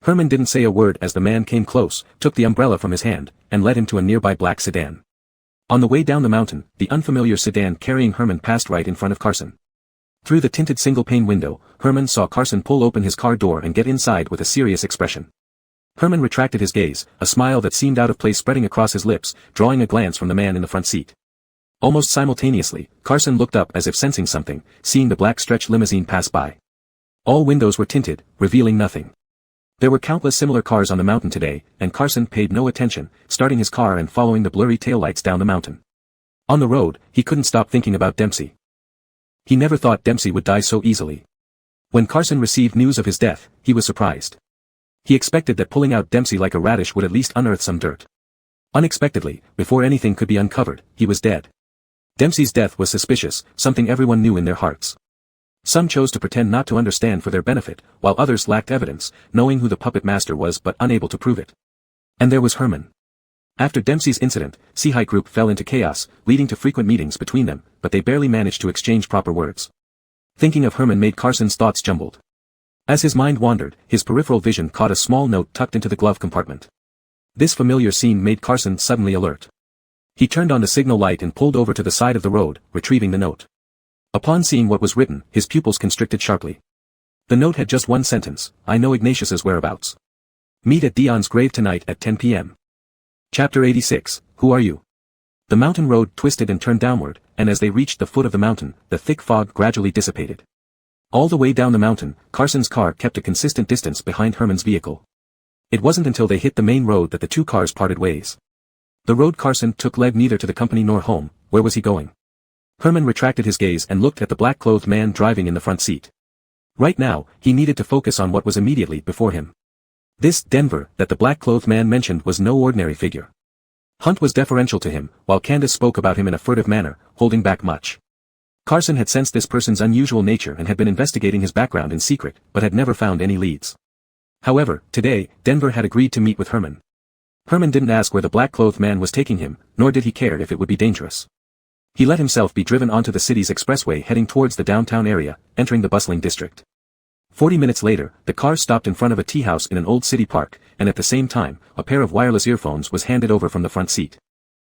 Herman didn't say a word as the man came close, took the umbrella from his hand, and led him to a nearby black sedan. On the way down the mountain, the unfamiliar sedan carrying Herman passed right in front of Carson. Through the tinted single-pane window, Herman saw Carson pull open his car door and get inside with a serious expression. Herman retracted his gaze, a smile that seemed out of place spreading across his lips, drawing a glance from the man in the front seat. Almost simultaneously, Carson looked up as if sensing something, seeing the black stretch limousine pass by. All windows were tinted, revealing nothing. There were countless similar cars on the mountain today, and Carson paid no attention, starting his car and following the blurry taillights down the mountain. On the road, he couldn't stop thinking about Dempsey. He never thought Dempsey would die so easily. When Carson received news of his death, he was surprised. He expected that pulling out Dempsey like a radish would at least unearth some dirt. Unexpectedly, before anything could be uncovered, he was dead. Dempsey's death was suspicious, something everyone knew in their hearts. Some chose to pretend not to understand for their benefit, while others lacked evidence, knowing who the puppet master was but unable to prove it. And there was Herman. After Dempsey's incident, Seahike Group fell into chaos, leading to frequent meetings between them, but they barely managed to exchange proper words. Thinking of Herman made Carson's thoughts jumbled. As his mind wandered, his peripheral vision caught a small note tucked into the glove compartment. This familiar scene made Carson suddenly alert. He turned on the signal light and pulled over to the side of the road, retrieving the note. Upon seeing what was written, his pupils constricted sharply. The note had just one sentence, I know Ignatius's whereabouts. Meet at Dion's grave tonight at 10 p.m. Chapter 86, Who Are You? The mountain road twisted and turned downward, and as they reached the foot of the mountain, the thick fog gradually dissipated. All the way down the mountain, Carson's car kept a consistent distance behind Herman's vehicle. It wasn't until they hit the main road that the two cars parted ways. The road Carson took led neither to the company nor home. Where was he going? Herman retracted his gaze and looked at the black-clothed man driving in the front seat. Right now, he needed to focus on what was immediately before him. This Denver that the black-clothed man mentioned was no ordinary figure. Hunt was deferential to him, while Candace spoke about him in a furtive manner, holding back much. Carson had sensed this person's unusual nature and had been investigating his background in secret, but had never found any leads. However, today, Denver had agreed to meet with Herman. Herman didn't ask where the black-clothed man was taking him, nor did he care if it would be dangerous. He let himself be driven onto the city's expressway heading towards the downtown area, entering the bustling district. 40 minutes later, the car stopped in front of a tea house in an old city park, and at the same time, a pair of wireless earphones was handed over from the front seat.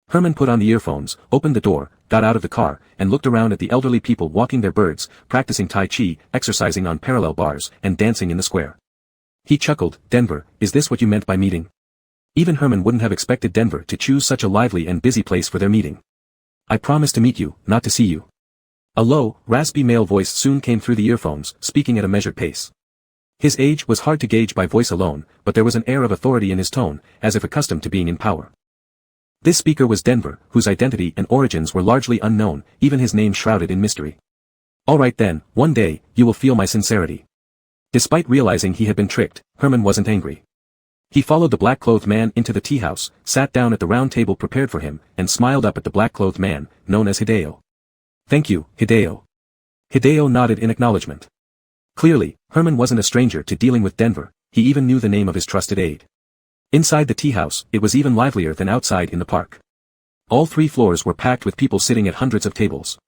Herman put on the earphones, opened the door, got out of the car, and looked around at the elderly people walking their birds, practicing Tai Chi, exercising on parallel bars, and dancing in the square. He chuckled, Denver, is this what you meant by meeting? Even Herman wouldn't have expected Denver to choose such a lively and busy place for their meeting. I promised to meet you, not to see you. A low, raspy male voice soon came through the earphones, speaking at a measured pace. His age was hard to gauge by voice alone, but there was an air of authority in his tone, as if accustomed to being in power. This speaker was Denver, whose identity and origins were largely unknown, even his name shrouded in mystery. All right then, one day, you will feel my sincerity. Despite realizing he had been tricked, Herman wasn't angry. He followed the black-clothed man into the tea house, sat down at the round table prepared for him, and smiled up at the black-clothed man, known as Hideo. Thank you, Hideo. Hideo nodded in acknowledgement. Clearly, Herman wasn't a stranger to dealing with Denver, he even knew the name of his trusted aide. Inside the tea house, it was even livelier than outside in the park. All 3 floors were packed with people sitting at hundreds of tables.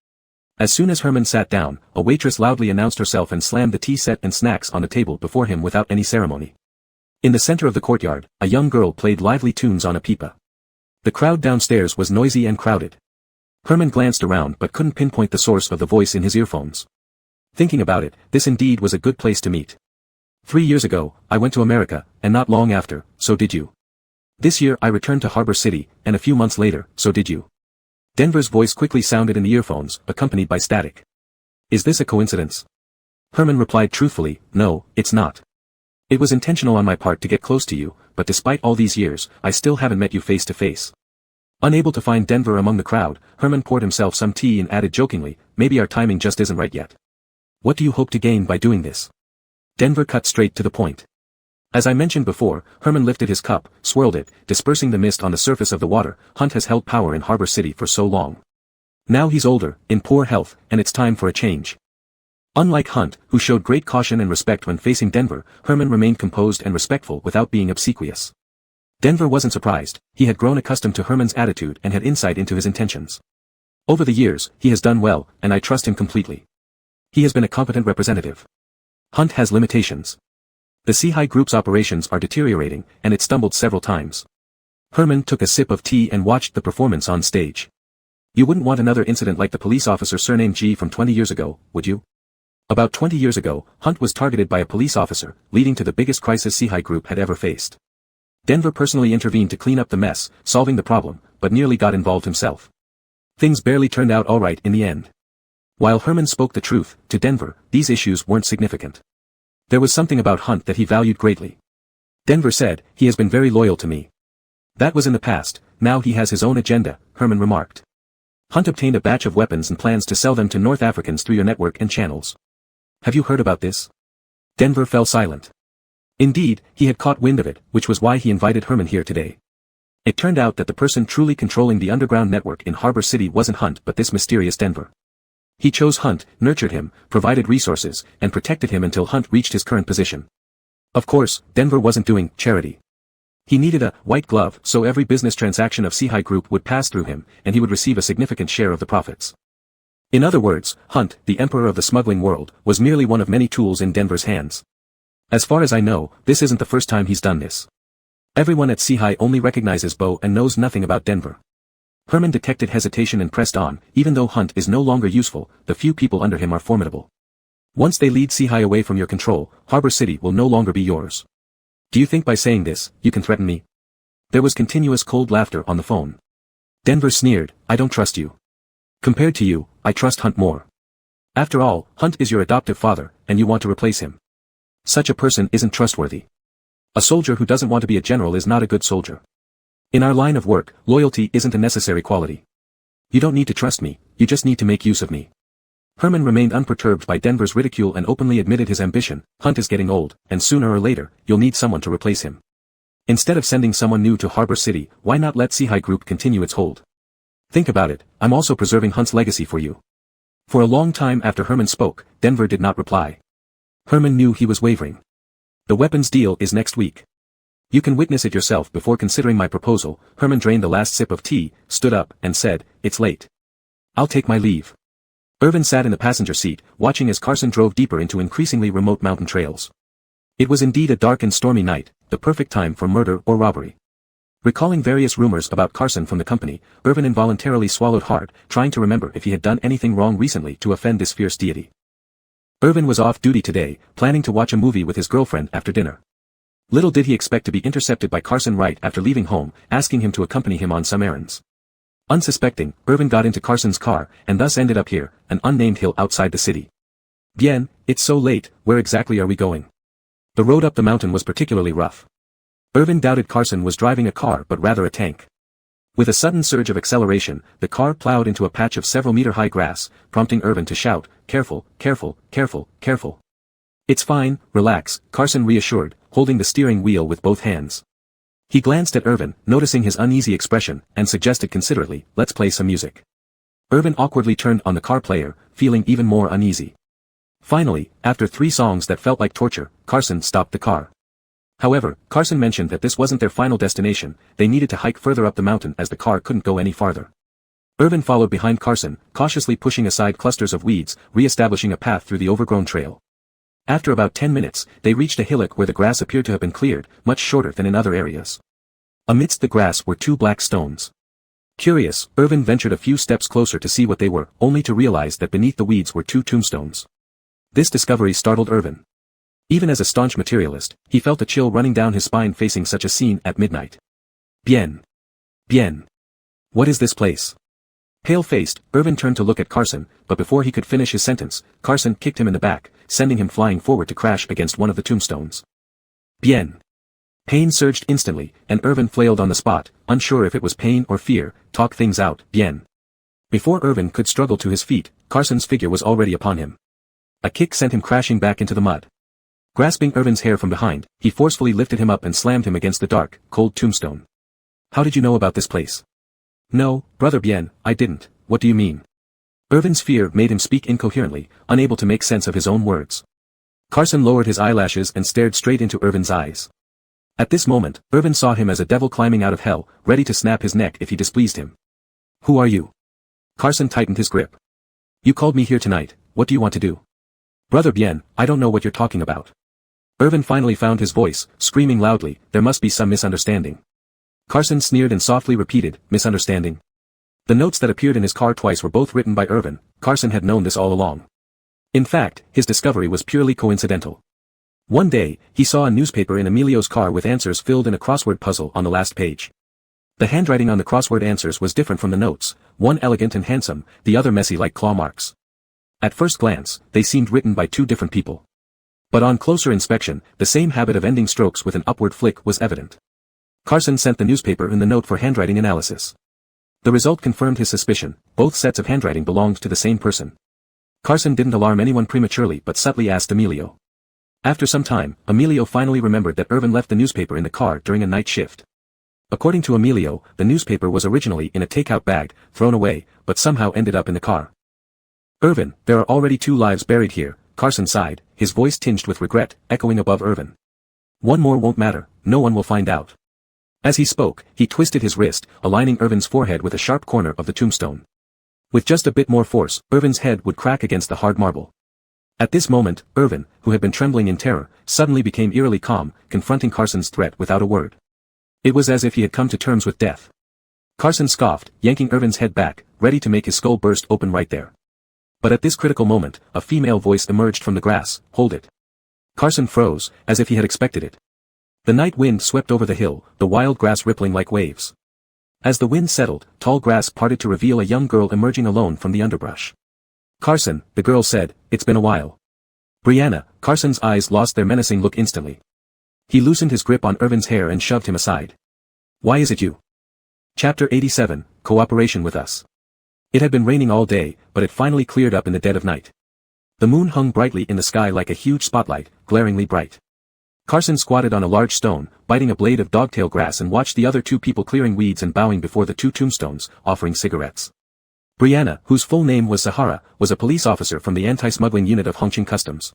As soon as Herman sat down, a waitress loudly announced herself and slammed the tea set and snacks on the table before him without any ceremony. In the center of the courtyard, a young girl played lively tunes on a pipa. The crowd downstairs was noisy and crowded. Herman glanced around but couldn't pinpoint the source of the voice in his earphones. Thinking about it, this indeed was a good place to meet. 3 years ago, I went to America, and not long after, so did you. This year I returned to Harbor City, and a few months later, so did you. Denver's voice quickly sounded in the earphones, accompanied by static. Is this a coincidence? Herman replied truthfully, no, it's not. It was intentional on my part to get close to you, but despite all these years, I still haven't met you face to face. Unable to find Denver among the crowd, Herman poured himself some tea and added jokingly, maybe our timing just isn't right yet. What do you hope to gain by doing this? Denver cut straight to the point. As I mentioned before, Herman lifted his cup, swirled it, dispersing the mist on the surface of the water. Hunt has held power in Harbor City for so long. Now he's older, in poor health, and it's time for a change. Unlike Hunt, who showed great caution and respect when facing Denver, Herman remained composed and respectful without being obsequious. Denver wasn't surprised, he had grown accustomed to Herman's attitude and had insight into his intentions. Over the years, he has done well, and I trust him completely. He has been a competent representative. Hunt has limitations. The Seahigh Group's operations are deteriorating, and it stumbled several times. Herman took a sip of tea and watched the performance on stage. You wouldn't want another incident like the police officer surnamed G from 20 years ago, would you? About 20 years ago, Hunt was targeted by a police officer, leading to the biggest crisis Seahigh Group had ever faced. Denver personally intervened to clean up the mess, solving the problem, but nearly got involved himself. Things barely turned out alright in the end. While Herman spoke the truth, to Denver, these issues weren't significant. There was something about Hunt that he valued greatly. Denver said, he has been very loyal to me. That was in the past, now he has his own agenda, Herman remarked. Hunt obtained a batch of weapons and plans to sell them to North Africans through your network and channels. Have you heard about this? Denver fell silent. Indeed, he had caught wind of it, which was why he invited Herman here today. It turned out that the person truly controlling the underground network in Harbor City wasn't Hunt but this mysterious Denver. He chose Hunt, nurtured him, provided resources, and protected him until Hunt reached his current position. Of course, Denver wasn't doing charity. He needed a white glove so every business transaction of Seahigh Group would pass through him, and he would receive a significant share of the profits. In other words, Hunt, the emperor of the smuggling world, was merely one of many tools in Denver's hands. As far as I know, this isn't the first time he's done this. Everyone at Seahigh only recognizes Bo and knows nothing about Denver. Herman detected hesitation and pressed on, even though Hunt is no longer useful, the few people under him are formidable. Once they lead Seahigh away from your control, Harbor City will no longer be yours. Do you think by saying this, you can threaten me? There was continuous cold laughter on the phone. Denver sneered, I don't trust you. Compared to you, I trust Hunt more. After all, Hunt is your adoptive father, and you want to replace him. Such a person isn't trustworthy. A soldier who doesn't want to be a general is not a good soldier. In our line of work, loyalty isn't a necessary quality. You don't need to trust me, you just need to make use of me. Herman remained unperturbed by Denver's ridicule and openly admitted his ambition. Hunt is getting old, and sooner or later, you'll need someone to replace him. Instead of sending someone new to Harbor City, why not let Seahigh Group continue its hold? Think about it, I'm also preserving Hunt's legacy for you. For a long time after Herman spoke, Denver did not reply. Herman knew he was wavering. The weapons deal is next week. You can witness it yourself before considering my proposal. Herman drained the last sip of tea, stood up, and said, it's late. I'll take my leave. Irvin sat in the passenger seat, watching as Carson drove deeper into increasingly remote mountain trails. It was indeed a dark and stormy night, the perfect time for murder or robbery. Recalling various rumors about Carson from the company, Irvin involuntarily swallowed hard, trying to remember if he had done anything wrong recently to offend this fierce deity. Irvin was off duty today, planning to watch a movie with his girlfriend after dinner. Little did he expect to be intercepted by Carson right after leaving home, asking him to accompany him on some errands. Unsuspecting, Irvin got into Carson's car, and thus ended up here, an unnamed hill outside the city. Bien, it's so late, where exactly are we going? The road up the mountain was particularly rough. Irvin doubted Carson was driving a car but rather a tank. With a sudden surge of acceleration, the car plowed into a patch of several meter-high grass, prompting Irvin to shout, careful, careful, careful, careful. It's fine, relax, Carson reassured, holding the steering wheel with both hands. He glanced at Irvin, noticing his uneasy expression, and suggested considerately, let's play some music. Irvin awkwardly turned on the car player, feeling even more uneasy. Finally, after 3 songs that felt like torture, Carson stopped the car. However, Carson mentioned that this wasn't their final destination, they needed to hike further up the mountain as the car couldn't go any farther. Irvin followed behind Carson, cautiously pushing aside clusters of weeds, re-establishing a path through the overgrown trail. After about 10 minutes, they reached a hillock where the grass appeared to have been cleared, much shorter than in other areas. Amidst the grass were 2 black stones. Curious, Irvin ventured a few steps closer to see what they were, only to realize that beneath the weeds were 2 tombstones. This discovery startled Irvin. Even as a staunch materialist, he felt a chill running down his spine facing such a scene at midnight. Bien. What is this place? Pale-faced, Irvin turned to look at Carson, but before he could finish his sentence, Carson kicked him in the back, sending him flying forward to crash against one of the tombstones. Bien. Pain surged instantly, and Irvin flailed on the spot, unsure if it was pain or fear. Talk things out, bien. Before Irvin could struggle to his feet, Carson's figure was already upon him. A kick sent him crashing back into the mud. Grasping Irvin's hair from behind, he forcefully lifted him up and slammed him against the dark, cold tombstone. How did you know about this place? No, brother Bien, I didn't. What do you mean? Irvin's fear made him speak incoherently, unable to make sense of his own words. Carson lowered his eyelashes and stared straight into Irvin's eyes. At this moment, Irvin saw him as a devil climbing out of hell, ready to snap his neck if he displeased him. Who are you? Carson tightened his grip. You called me here tonight, what do you want to do? Brother Bien, I don't know what you're talking about. Irvin finally found his voice, screaming loudly, there must be some misunderstanding. Carson sneered and softly repeated, misunderstanding. The notes that appeared in his car twice were both written by Irvin. Carson had known this all along. In fact, his discovery was purely coincidental. One day, he saw a newspaper in Emilio's car with answers filled in a crossword puzzle on the last page. The handwriting on the crossword answers was different from the notes, one elegant and handsome, the other messy like claw marks. At first glance, they seemed written by 2 different people. But on closer inspection, the same habit of ending strokes with an upward flick was evident. Carson sent the newspaper and the note for handwriting analysis. The result confirmed his suspicion, both sets of handwriting belonged to the same person. Carson didn't alarm anyone prematurely but subtly asked Emilio. After some time, Emilio finally remembered that Irvin left the newspaper in the car during a night shift. According to Emilio, the newspaper was originally in a takeout bag, thrown away, but somehow ended up in the car. Irvin, there are already 2 lives buried here, Carson sighed, his voice tinged with regret, echoing above Irvin. One more won't matter, no one will find out. As he spoke, he twisted his wrist, aligning Irvin's forehead with a sharp corner of the tombstone. With just a bit more force, Irvin's head would crack against the hard marble. At this moment, Irvin, who had been trembling in terror, suddenly became eerily calm, confronting Carson's threat without a word. It was as if he had come to terms with death. Carson scoffed, yanking Irvin's head back, ready to make his skull burst open right there. But at this critical moment, a female voice emerged from the grass, hold it. Carson froze, as if he had expected it. The night wind swept over the hill, the wild grass rippling like waves. As the wind settled, tall grass parted to reveal a young girl emerging alone from the underbrush. Carson, the girl said, it's been a while. Brianna, Carson's eyes lost their menacing look instantly. He loosened his grip on Irvin's hair and shoved him aside. Why is it you? Chapter 87, Cooperation with Us. It had been raining all day, but it finally cleared up in the dead of night. The moon hung brightly in the sky like a huge spotlight, glaringly bright. Carson squatted on a large stone, biting a blade of dogtail grass and watched the other 2 people clearing weeds and bowing before the 2 tombstones, offering cigarettes. Brianna, whose full name was Sahara, was a police officer from the anti-smuggling unit of Hongqing Customs.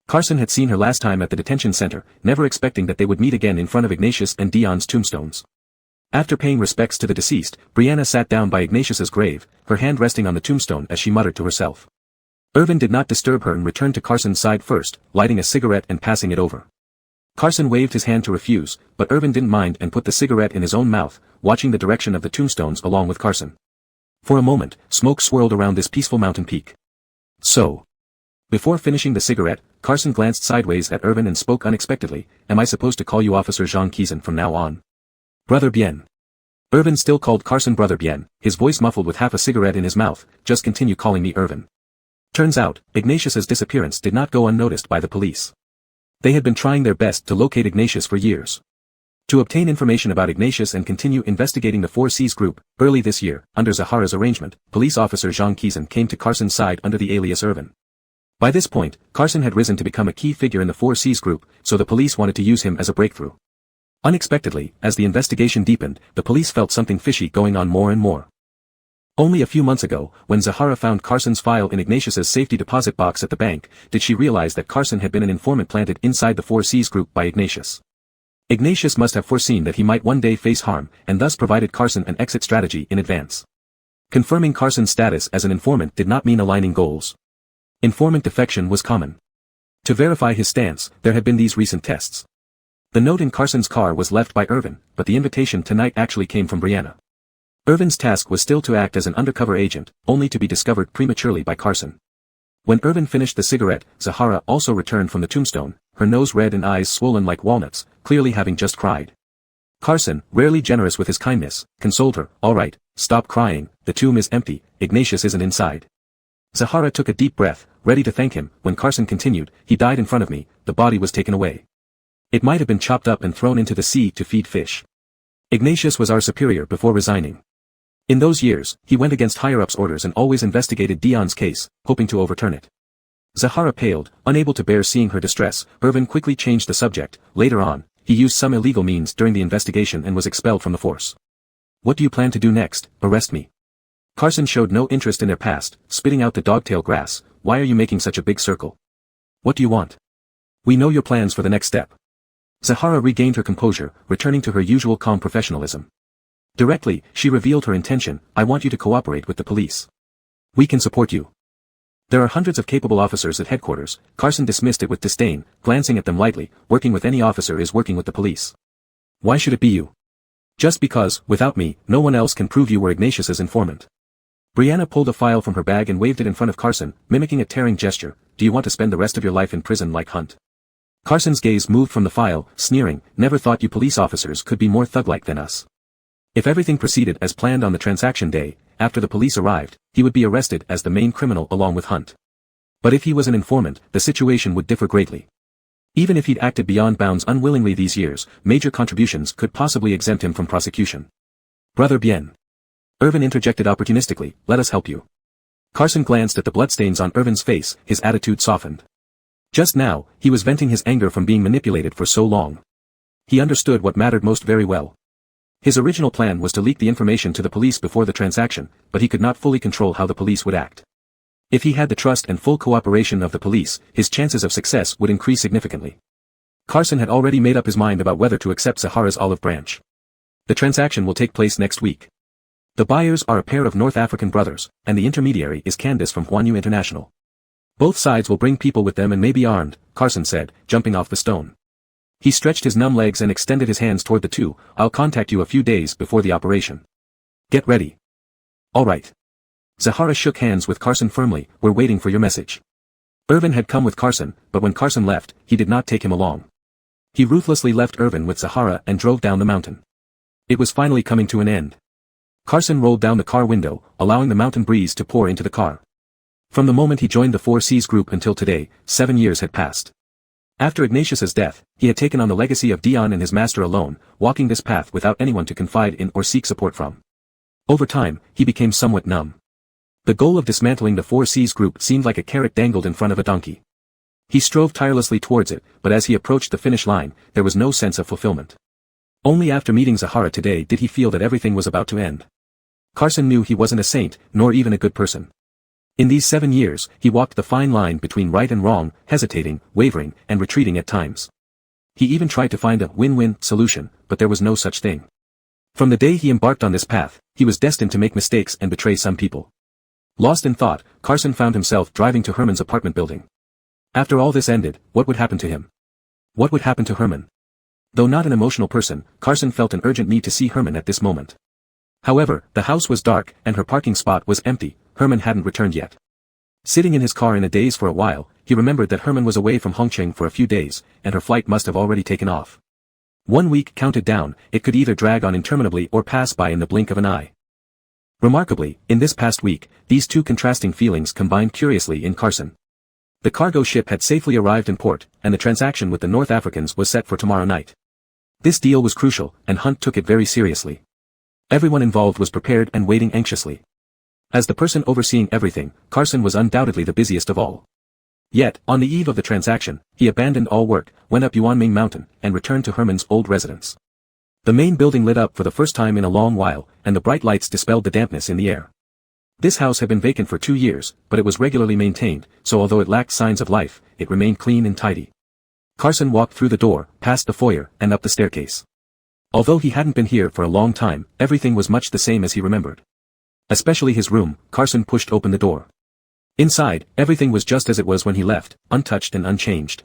Carson had seen her last time at the detention center, never expecting that they would meet again in front of Ignatius and Dion's tombstones. After paying respects to the deceased, Brianna sat down by Ignatius's grave, her hand resting on the tombstone as she muttered to herself. Irvin did not disturb her and returned to Carson's side first, lighting a cigarette and passing it over. Carson waved his hand to refuse, but Irvin didn't mind and put the cigarette in his own mouth, watching the direction of the tombstones along with Carson. For a moment, smoke swirled around this peaceful mountain peak. So. Before finishing the cigarette, Carson glanced sideways at Irvin and spoke unexpectedly, am I supposed to call you Officer Jean Kiezen from now on? Brother Bien. Irvin still called Carson Brother Bien, his voice muffled with half a cigarette in his mouth, just continue calling me Irvin. Turns out, Ignatius's disappearance did not go unnoticed by the police. They had been trying their best to locate Ignatius for years. To obtain information about Ignatius and continue investigating the 4Cs group, early this year, under Zahara's arrangement, police officer Jean Kiezen came to Carson's side under the alias Irvin. By this point, Carson had risen to become a key figure in the 4Cs group, so the police wanted to use him as a breakthrough. Unexpectedly, as the investigation deepened, the police felt something fishy going on more and more. Only a few months ago, when Zahara found Carson's file in Ignatius's safety deposit box at the bank, did she realize that Carson had been an informant planted inside the 4Cs group by Ignatius. Ignatius must have foreseen that he might one day face harm, and thus provided Carson an exit strategy in advance. Confirming Carson's status as an informant did not mean aligning goals. Informant defection was common. To verify his stance, there had been these recent tests. The note in Carson's car was left by Irvin, but the invitation tonight actually came from Brianna. Irvin's task was still to act as an undercover agent, only to be discovered prematurely by Carson. When Irvin finished the cigarette, Zahara also returned from the tombstone, her nose red and eyes swollen like walnuts, clearly having just cried. Carson, rarely generous with his kindness, consoled her, "All right, stop crying, the tomb is empty, Ignatius isn't inside." Zahara took a deep breath, ready to thank him, when Carson continued, "He died in front of me, the body was taken away. It might have been chopped up and thrown into the sea to feed fish. Ignatius was our superior before resigning. In those years, he went against higher-ups' orders and always investigated Dion's case, hoping to overturn it." Zahara paled, unable to bear seeing her distress. Irvin quickly changed the subject. "Later on, he used some illegal means during the investigation and was expelled from the force. What do you plan to do next? Arrest me?" Carson showed no interest in their past, spitting out the dogtail grass. "Why are you making such a big circle? What do you want? We know your plans for the next step." Zahara regained her composure, returning to her usual calm professionalism. Directly, she revealed her intention. "I want you to cooperate with the police. We can support you. There are hundreds of capable officers at headquarters." Carson dismissed it with disdain, glancing at them lightly. "Working with any officer is working with the police. Why should it be you? Just because, without me, no one else can prove you were Ignatius's informant." Brianna pulled a file from her bag and waved it in front of Carson, mimicking a tearing gesture. "Do you want to spend the rest of your life in prison like Hunt?" Carson's gaze moved from the file, sneering. "Never thought you police officers could be more thug-like than us." If everything proceeded as planned on the transaction day, after the police arrived, he would be arrested as the main criminal along with Hunt. But if he was an informant, the situation would differ greatly. Even if he'd acted beyond bounds unwillingly these years, major contributions could possibly exempt him from prosecution. "Brother Bien." Irvin interjected opportunistically, "Let us help you." Carson glanced at the bloodstains on Irvin's face, his attitude softened. Just now, he was venting his anger from being manipulated for so long. He understood what mattered most very well. His original plan was to leak the information to the police before the transaction, but he could not fully control how the police would act. If he had the trust and full cooperation of the police, his chances of success would increase significantly. Carson had already made up his mind about whether to accept Zahara's olive branch. The transaction will take place next week. The buyers are a pair of North African brothers, and the intermediary is Candace from Huanyu International. Both sides will bring people with them and may be armed, Carson said, jumping off the stone. He stretched his numb legs and extended his hands toward the two. "I'll contact you a few days before the operation. Get ready." "All right." Zahara shook hands with Carson firmly. "We're waiting for your message." Irvin had come with Carson, but when Carson left, he did not take him along. He ruthlessly left Irvin with Zahara and drove down the mountain. It was finally coming to an end. Carson rolled down the car window, allowing the mountain breeze to pour into the car. From the moment he joined the 4Cs group until today, 7 years had passed. After Ignatius's death, he had taken on the legacy of Dion and his master alone, walking this path without anyone to confide in or seek support from. Over time, he became somewhat numb. The goal of dismantling the 4Cs group seemed like a carrot dangled in front of a donkey. He strove tirelessly towards it, but as he approached the finish line, there was no sense of fulfillment. Only after meeting Zahara today did he feel that everything was about to end. Carson knew he wasn't a saint, nor even a good person. In these 7 years, he walked the fine line between right and wrong, hesitating, wavering, and retreating at times. He even tried to find a win-win solution, but there was no such thing. From the day he embarked on this path, he was destined to make mistakes and betray some people. Lost in thought, Carson found himself driving to Herman's apartment building. After all this ended, what would happen to him? What would happen to Herman? Though not an emotional person, Carson felt an urgent need to see Herman at this moment. However, the house was dark, and her parking spot was empty. Herman hadn't returned yet. Sitting in his car in a daze for a while, he remembered that Herman was away from Hongqing for a few days, and her flight must have already taken off. 1 week counted down, it could either drag on interminably or pass by in the blink of an eye. Remarkably, in this past week, these two contrasting feelings combined curiously in Carson. The cargo ship had safely arrived in port, and the transaction with the North Africans was set for tomorrow night. This deal was crucial, and Hunt took it very seriously. Everyone involved was prepared and waiting anxiously. As the person overseeing everything, Carson was undoubtedly the busiest of all. Yet, on the eve of the transaction, he abandoned all work, went up Yuanming Mountain, and returned to Herman's old residence. The main building lit up for the first time in a long while, and the bright lights dispelled the dampness in the air. This house had been vacant for 2 years, but it was regularly maintained, so although it lacked signs of life, it remained clean and tidy. Carson walked through the door, past the foyer, and up the staircase. Although he hadn't been here for a long time, everything was much the same as he remembered. Especially his room. Carson pushed open the door. Inside, everything was just as it was when he left, untouched and unchanged.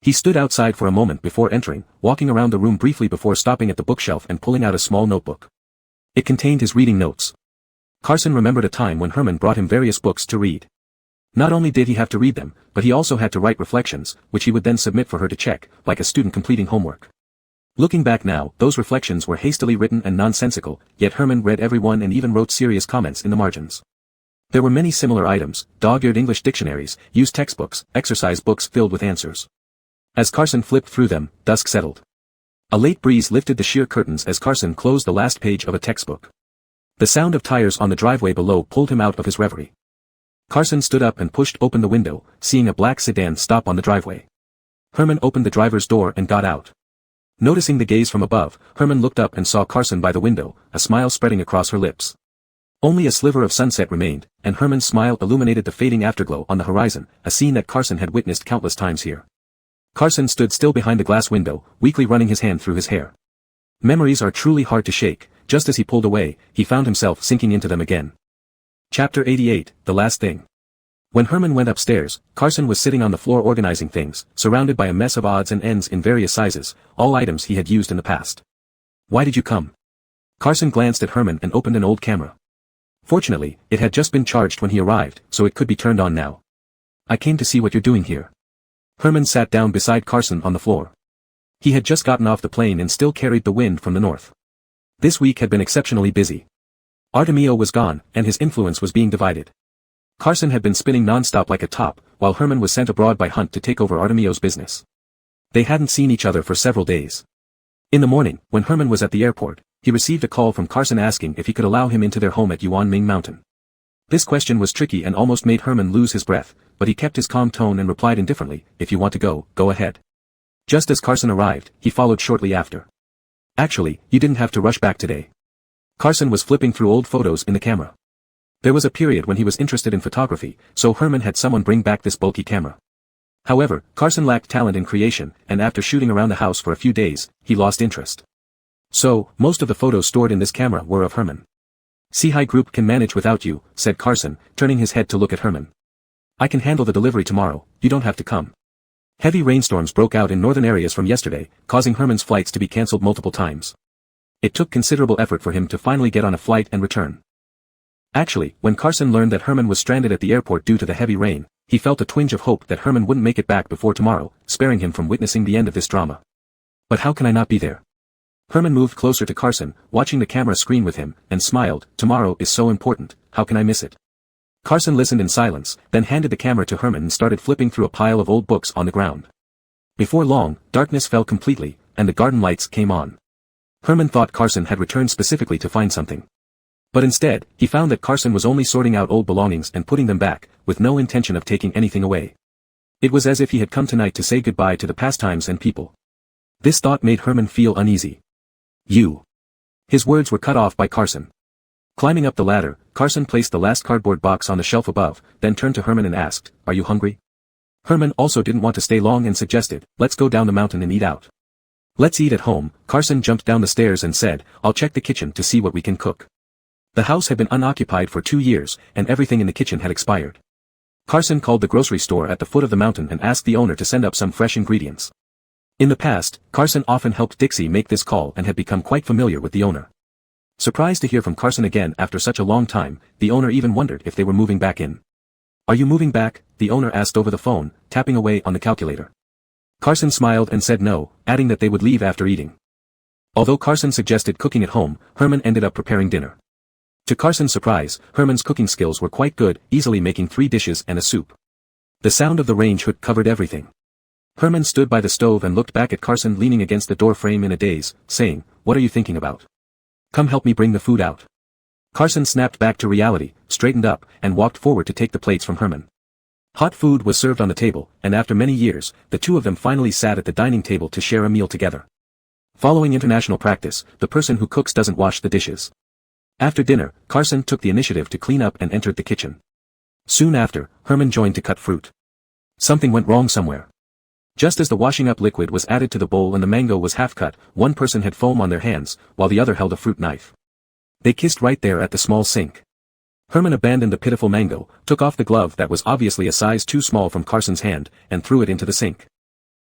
He stood outside for a moment before entering, walking around the room briefly before stopping at the bookshelf and pulling out a small notebook. It contained his reading notes. Carson remembered a time when Herman brought him various books to read. Not only did he have to read them, but he also had to write reflections, which he would then submit for her to check, like a student completing homework. Looking back now, those reflections were hastily written and nonsensical, yet Herman read every one and even wrote serious comments in the margins. There were many similar items: dog-eared English dictionaries, used textbooks, exercise books filled with answers. As Carson flipped through them, dusk settled. A late breeze lifted the sheer curtains as Carson closed the last page of a textbook. The sound of tires on the driveway below pulled him out of his reverie. Carson stood up and pushed open the window, seeing a black sedan stop on the driveway. Herman opened the driver's door and got out. Noticing the gaze from above, Herman looked up and saw Carson by the window, a smile spreading across her lips. Only a sliver of sunset remained, and Herman's smile illuminated the fading afterglow on the horizon, a scene that Carson had witnessed countless times here. Carson stood still behind the glass window, weakly running his hand through his hair. Memories are truly hard to shake. Just as he pulled away, he found himself sinking into them again. Chapter 88, The Last Thing. When Herman went upstairs, Carson was sitting on the floor organizing things, surrounded by a mess of odds and ends in various sizes, all items he had used in the past. "Why did you come?" Carson glanced at Herman and opened an old camera. Fortunately, it had just been charged when he arrived, so it could be turned on now. "I came to see what you're doing here." Herman sat down beside Carson on the floor. He had just gotten off the plane and still carried the wind from the north. This week had been exceptionally busy. Artemio was gone, and his influence was being divided. Carson had been spinning non-stop like a top, while Herman was sent abroad by Hunt to take over Artemio's business. They hadn't seen each other for several days. In the morning, when Herman was at the airport, he received a call from Carson asking if he could allow him into their home at Yuanming Mountain. This question was tricky and almost made Herman lose his breath, but he kept his calm tone and replied indifferently, "If you want to go, go ahead." Just as Carson arrived, he followed shortly after. "Actually, you didn't have to rush back today." Carson was flipping through old photos in the camera. There was a period when he was interested in photography, so Herman had someone bring back this bulky camera. However, Carson lacked talent in creation, and after shooting around the house for a few days, he lost interest. So, most of the photos stored in this camera were of Herman. "Seahigh Group can manage without you," said Carson, turning his head to look at Herman. "I can handle the delivery tomorrow, you don't have to come." Heavy rainstorms broke out in northern areas from yesterday, causing Herman's flights to be cancelled multiple times. It took considerable effort for him to finally get on a flight and return. Actually, when Carson learned that Herman was stranded at the airport due to the heavy rain, he felt a twinge of hope that Herman wouldn't make it back before tomorrow, sparing him from witnessing the end of this drama. "But how can I not be there?" Herman moved closer to Carson, watching the camera screen with him, and smiled. "Tomorrow is so important, how can I miss it?" Carson listened in silence, then handed the camera to Herman and started flipping through a pile of old books on the ground. Before long, darkness fell completely, and the garden lights came on. Herman thought Carson had returned specifically to find something. But instead, he found that Carson was only sorting out old belongings and putting them back, with no intention of taking anything away. It was as if he had come tonight to say goodbye to the past times and people. This thought made Herman feel uneasy. "You." His words were cut off by Carson. Climbing up the ladder, Carson placed the last cardboard box on the shelf above, then turned to Herman and asked, "Are you hungry?" Herman also didn't want to stay long and suggested, "Let's go down the mountain and eat out." "Let's eat at home." Carson jumped down the stairs and said, "I'll check the kitchen to see what we can cook." The house had been unoccupied for 2 years, and everything in the kitchen had expired. Carson called the grocery store at the foot of the mountain and asked the owner to send up some fresh ingredients. In the past, Carson often helped Dixie make this call and had become quite familiar with the owner. Surprised to hear from Carson again after such a long time, the owner even wondered if they were moving back in. "Are you moving back?" the owner asked over the phone, tapping away on the calculator. Carson smiled and said no, adding that they would leave after eating. Although Carson suggested cooking at home, Herman ended up preparing dinner. To Carson's surprise, Herman's cooking skills were quite good, easily making 3 dishes and a soup. The sound of the range hood covered everything. Herman stood by the stove and looked back at Carson leaning against the door frame in a daze, saying, "What are you thinking about? Come help me bring the food out." Carson snapped back to reality, straightened up, and walked forward to take the plates from Herman. Hot food was served on the table, and after many years, the two of them finally sat at the dining table to share a meal together. Following international practice, the person who cooks doesn't wash the dishes. After dinner, Carson took the initiative to clean up and entered the kitchen. Soon after, Herman joined to cut fruit. Something went wrong somewhere. Just as the washing up liquid was added to the bowl and the mango was half cut, one person had foam on their hands, while the other held a fruit knife. They kissed right there at the small sink. Herman abandoned the pitiful mango, took off the glove that was obviously a size too small from Carson's hand, and threw it into the sink.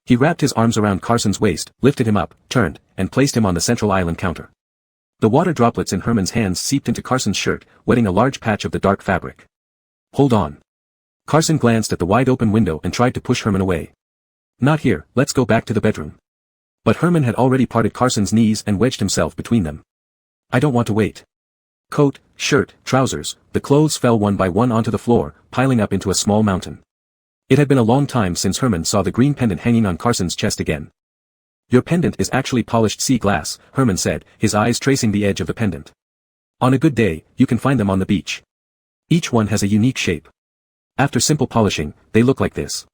He wrapped his arms around Carson's waist, lifted him up, turned, and placed him on the central island counter. The water droplets in Herman's hands seeped into Carson's shirt, wetting a large patch of the dark fabric. Hold on. Carson glanced at the wide-open window and tried to push Herman away. Not here, let's go back to the bedroom. But Herman had already parted Carson's knees and wedged himself between them. I don't want to wait. Coat, shirt, trousers, the clothes fell one by one onto the floor, piling up into a small mountain. It had been a long time since Herman saw the green pendant hanging on Carson's chest again. Your pendant is actually polished sea glass, Herman said, his eyes tracing the edge of the pendant. On a good day, you can find them on the beach. Each one has a unique shape. After simple polishing, they look like this.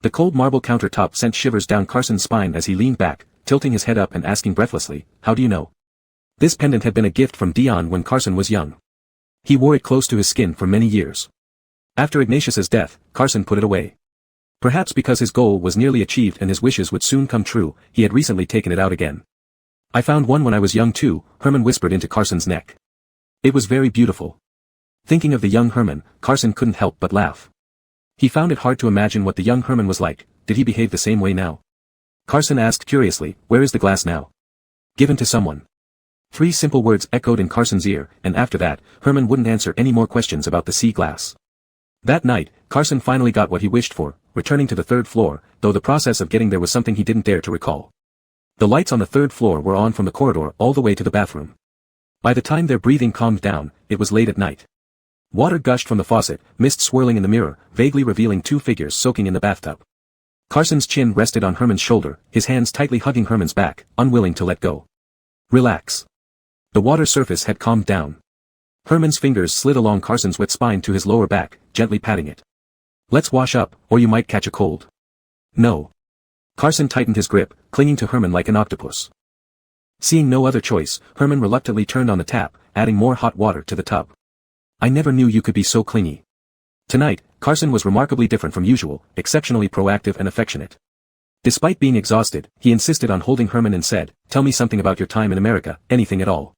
The cold marble countertop sent shivers down Carson's spine as he leaned back, tilting his head up and asking breathlessly, how do you know? This pendant had been a gift from Dion when Carson was young. He wore it close to his skin for many years. After Ignatius's death, Carson put it away. Perhaps because his goal was nearly achieved and his wishes would soon come true, he had recently taken it out again. I found one when I was young too, Herman whispered into Carson's neck. It was very beautiful. Thinking of the young Herman, Carson couldn't help but laugh. He found it hard to imagine what the young Herman was like. Did he behave the same way now? Carson asked curiously, where is the glass now? Given to someone. 3 simple words echoed in Carson's ear, and after that, Herman wouldn't answer any more questions about the sea glass. That night, Carson finally got what he wished for, returning to the 3rd floor, though the process of getting there was something he didn't dare to recall. The lights on the 3rd floor were on from the corridor all the way to the bathroom. By the time their breathing calmed down, it was late at night. Water gushed from the faucet, mist swirling in the mirror, vaguely revealing 2 figures soaking in the bathtub. Carson's chin rested on Herman's shoulder, his hands tightly hugging Herman's back, unwilling to let go. Relax. The water surface had calmed down. Herman's fingers slid along Carson's wet spine to his lower back, gently patting it. Let's wash up, or you might catch a cold. No. Carson tightened his grip, clinging to Herman like an octopus. Seeing no other choice, Herman reluctantly turned on the tap, adding more hot water to the tub. I never knew you could be so clingy. Tonight, Carson was remarkably different from usual, exceptionally proactive and affectionate. Despite being exhausted, he insisted on holding Herman and said, tell me something about your time in America, anything at all.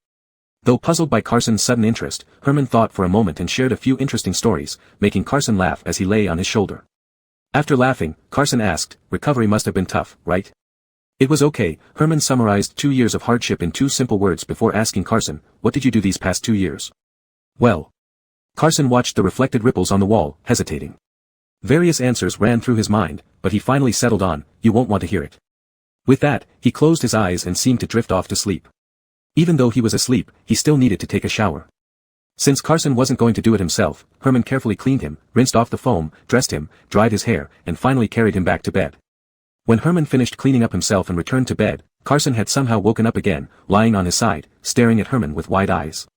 Though puzzled by Carson's sudden interest, Herman thought for a moment and shared a few interesting stories, making Carson laugh as he lay on his shoulder. After laughing, Carson asked, recovery must have been tough, right? It was okay, Herman summarized 2 years of hardship in 2 simple words before asking Carson, what did you do these past 2 years? Well. Carson watched the reflected ripples on the wall, hesitating. Various answers ran through his mind, but he finally settled on, you won't want to hear it. With that, he closed his eyes and seemed to drift off to sleep. Even though he was asleep, he still needed to take a shower. Since Carson wasn't going to do it himself, Herman carefully cleaned him, rinsed off the foam, dressed him, dried his hair, and finally carried him back to bed. When Herman finished cleaning up himself and returned to bed, Carson had somehow woken up again, lying on his side, staring at Herman with wide eyes.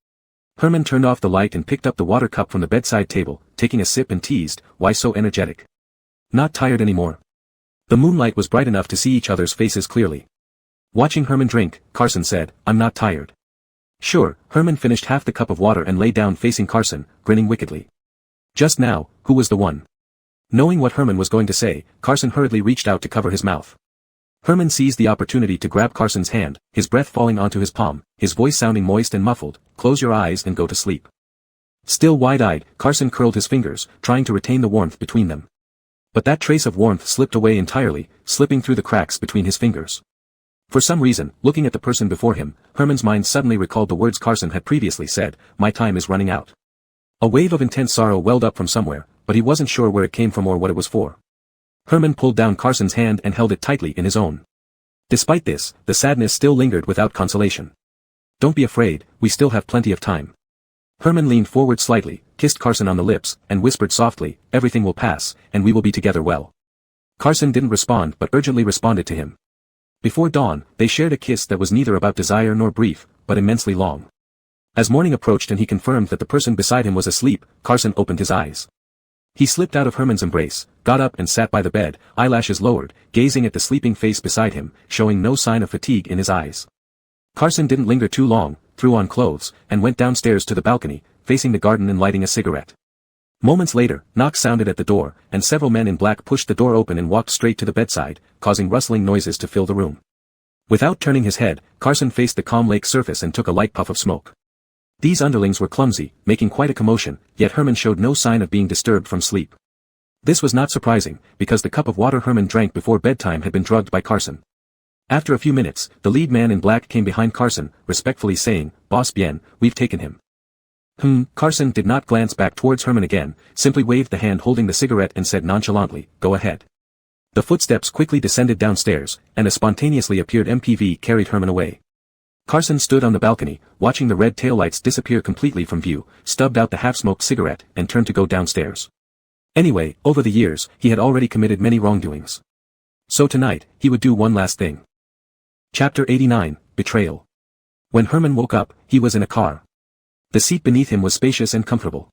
Herman turned off the light and picked up the water cup from the bedside table, taking a sip and teased, why so energetic? Not tired anymore. The moonlight was bright enough to see each other's faces clearly. Watching Herman drink, Carson said, I'm not tired. Sure, Herman finished half the cup of water and lay down facing Carson, grinning wickedly. Just now, who was the one? Knowing what Herman was going to say, Carson hurriedly reached out to cover his mouth. Herman seized the opportunity to grab Carson's hand, his breath falling onto his palm, his voice sounding moist and muffled, close your eyes and go to sleep. Still wide-eyed, Carson curled his fingers, trying to retain the warmth between them. But that trace of warmth slipped away entirely, slipping through the cracks between his fingers. For some reason, looking at the person before him, Herman's mind suddenly recalled the words Carson had previously said, my time is running out. A wave of intense sorrow welled up from somewhere, but he wasn't sure where it came from or what it was for. Herman pulled down Carson's hand and held it tightly in his own. Despite this, the sadness still lingered without consolation. Don't be afraid, we still have plenty of time. Herman leaned forward slightly, kissed Carson on the lips, and whispered softly, everything will pass, and we will be together well. Carson didn't respond but urgently responded to him. Before dawn, they shared a kiss that was neither about desire nor brief, but immensely long. As morning approached and he confirmed that the person beside him was asleep, Carson opened his eyes. He slipped out of Herman's embrace, got up and sat by the bed, eyelashes lowered, gazing at the sleeping face beside him, showing no sign of fatigue in his eyes. Carson didn't linger too long, threw on clothes, and went downstairs to the balcony, facing the garden and lighting a cigarette. Moments later, knocks sounded at the door, and several men in black pushed the door open and walked straight to the bedside, causing rustling noises to fill the room. Without turning his head, Carson faced the calm lake surface and took a light puff of smoke. These underlings were clumsy, making quite a commotion, yet Herman showed no sign of being disturbed from sleep. This was not surprising, because the cup of water Herman drank before bedtime had been drugged by Carson. After a few minutes, the lead man in black came behind Carson, respectfully saying, "Boss bien, we've taken him." Carson did not glance back towards Herman again, simply waved the hand holding the cigarette and said nonchalantly, "Go ahead." The footsteps quickly descended downstairs, and a spontaneously appeared MPV carried Herman away. Carson stood on the balcony, watching the red taillights disappear completely from view, stubbed out the half-smoked cigarette, and turned to go downstairs. Anyway, over the years, he had already committed many wrongdoings. So tonight, he would do one last thing. Chapter 89, Betrayal. When Herman woke up, he was in a car. The seat beneath him was spacious and comfortable.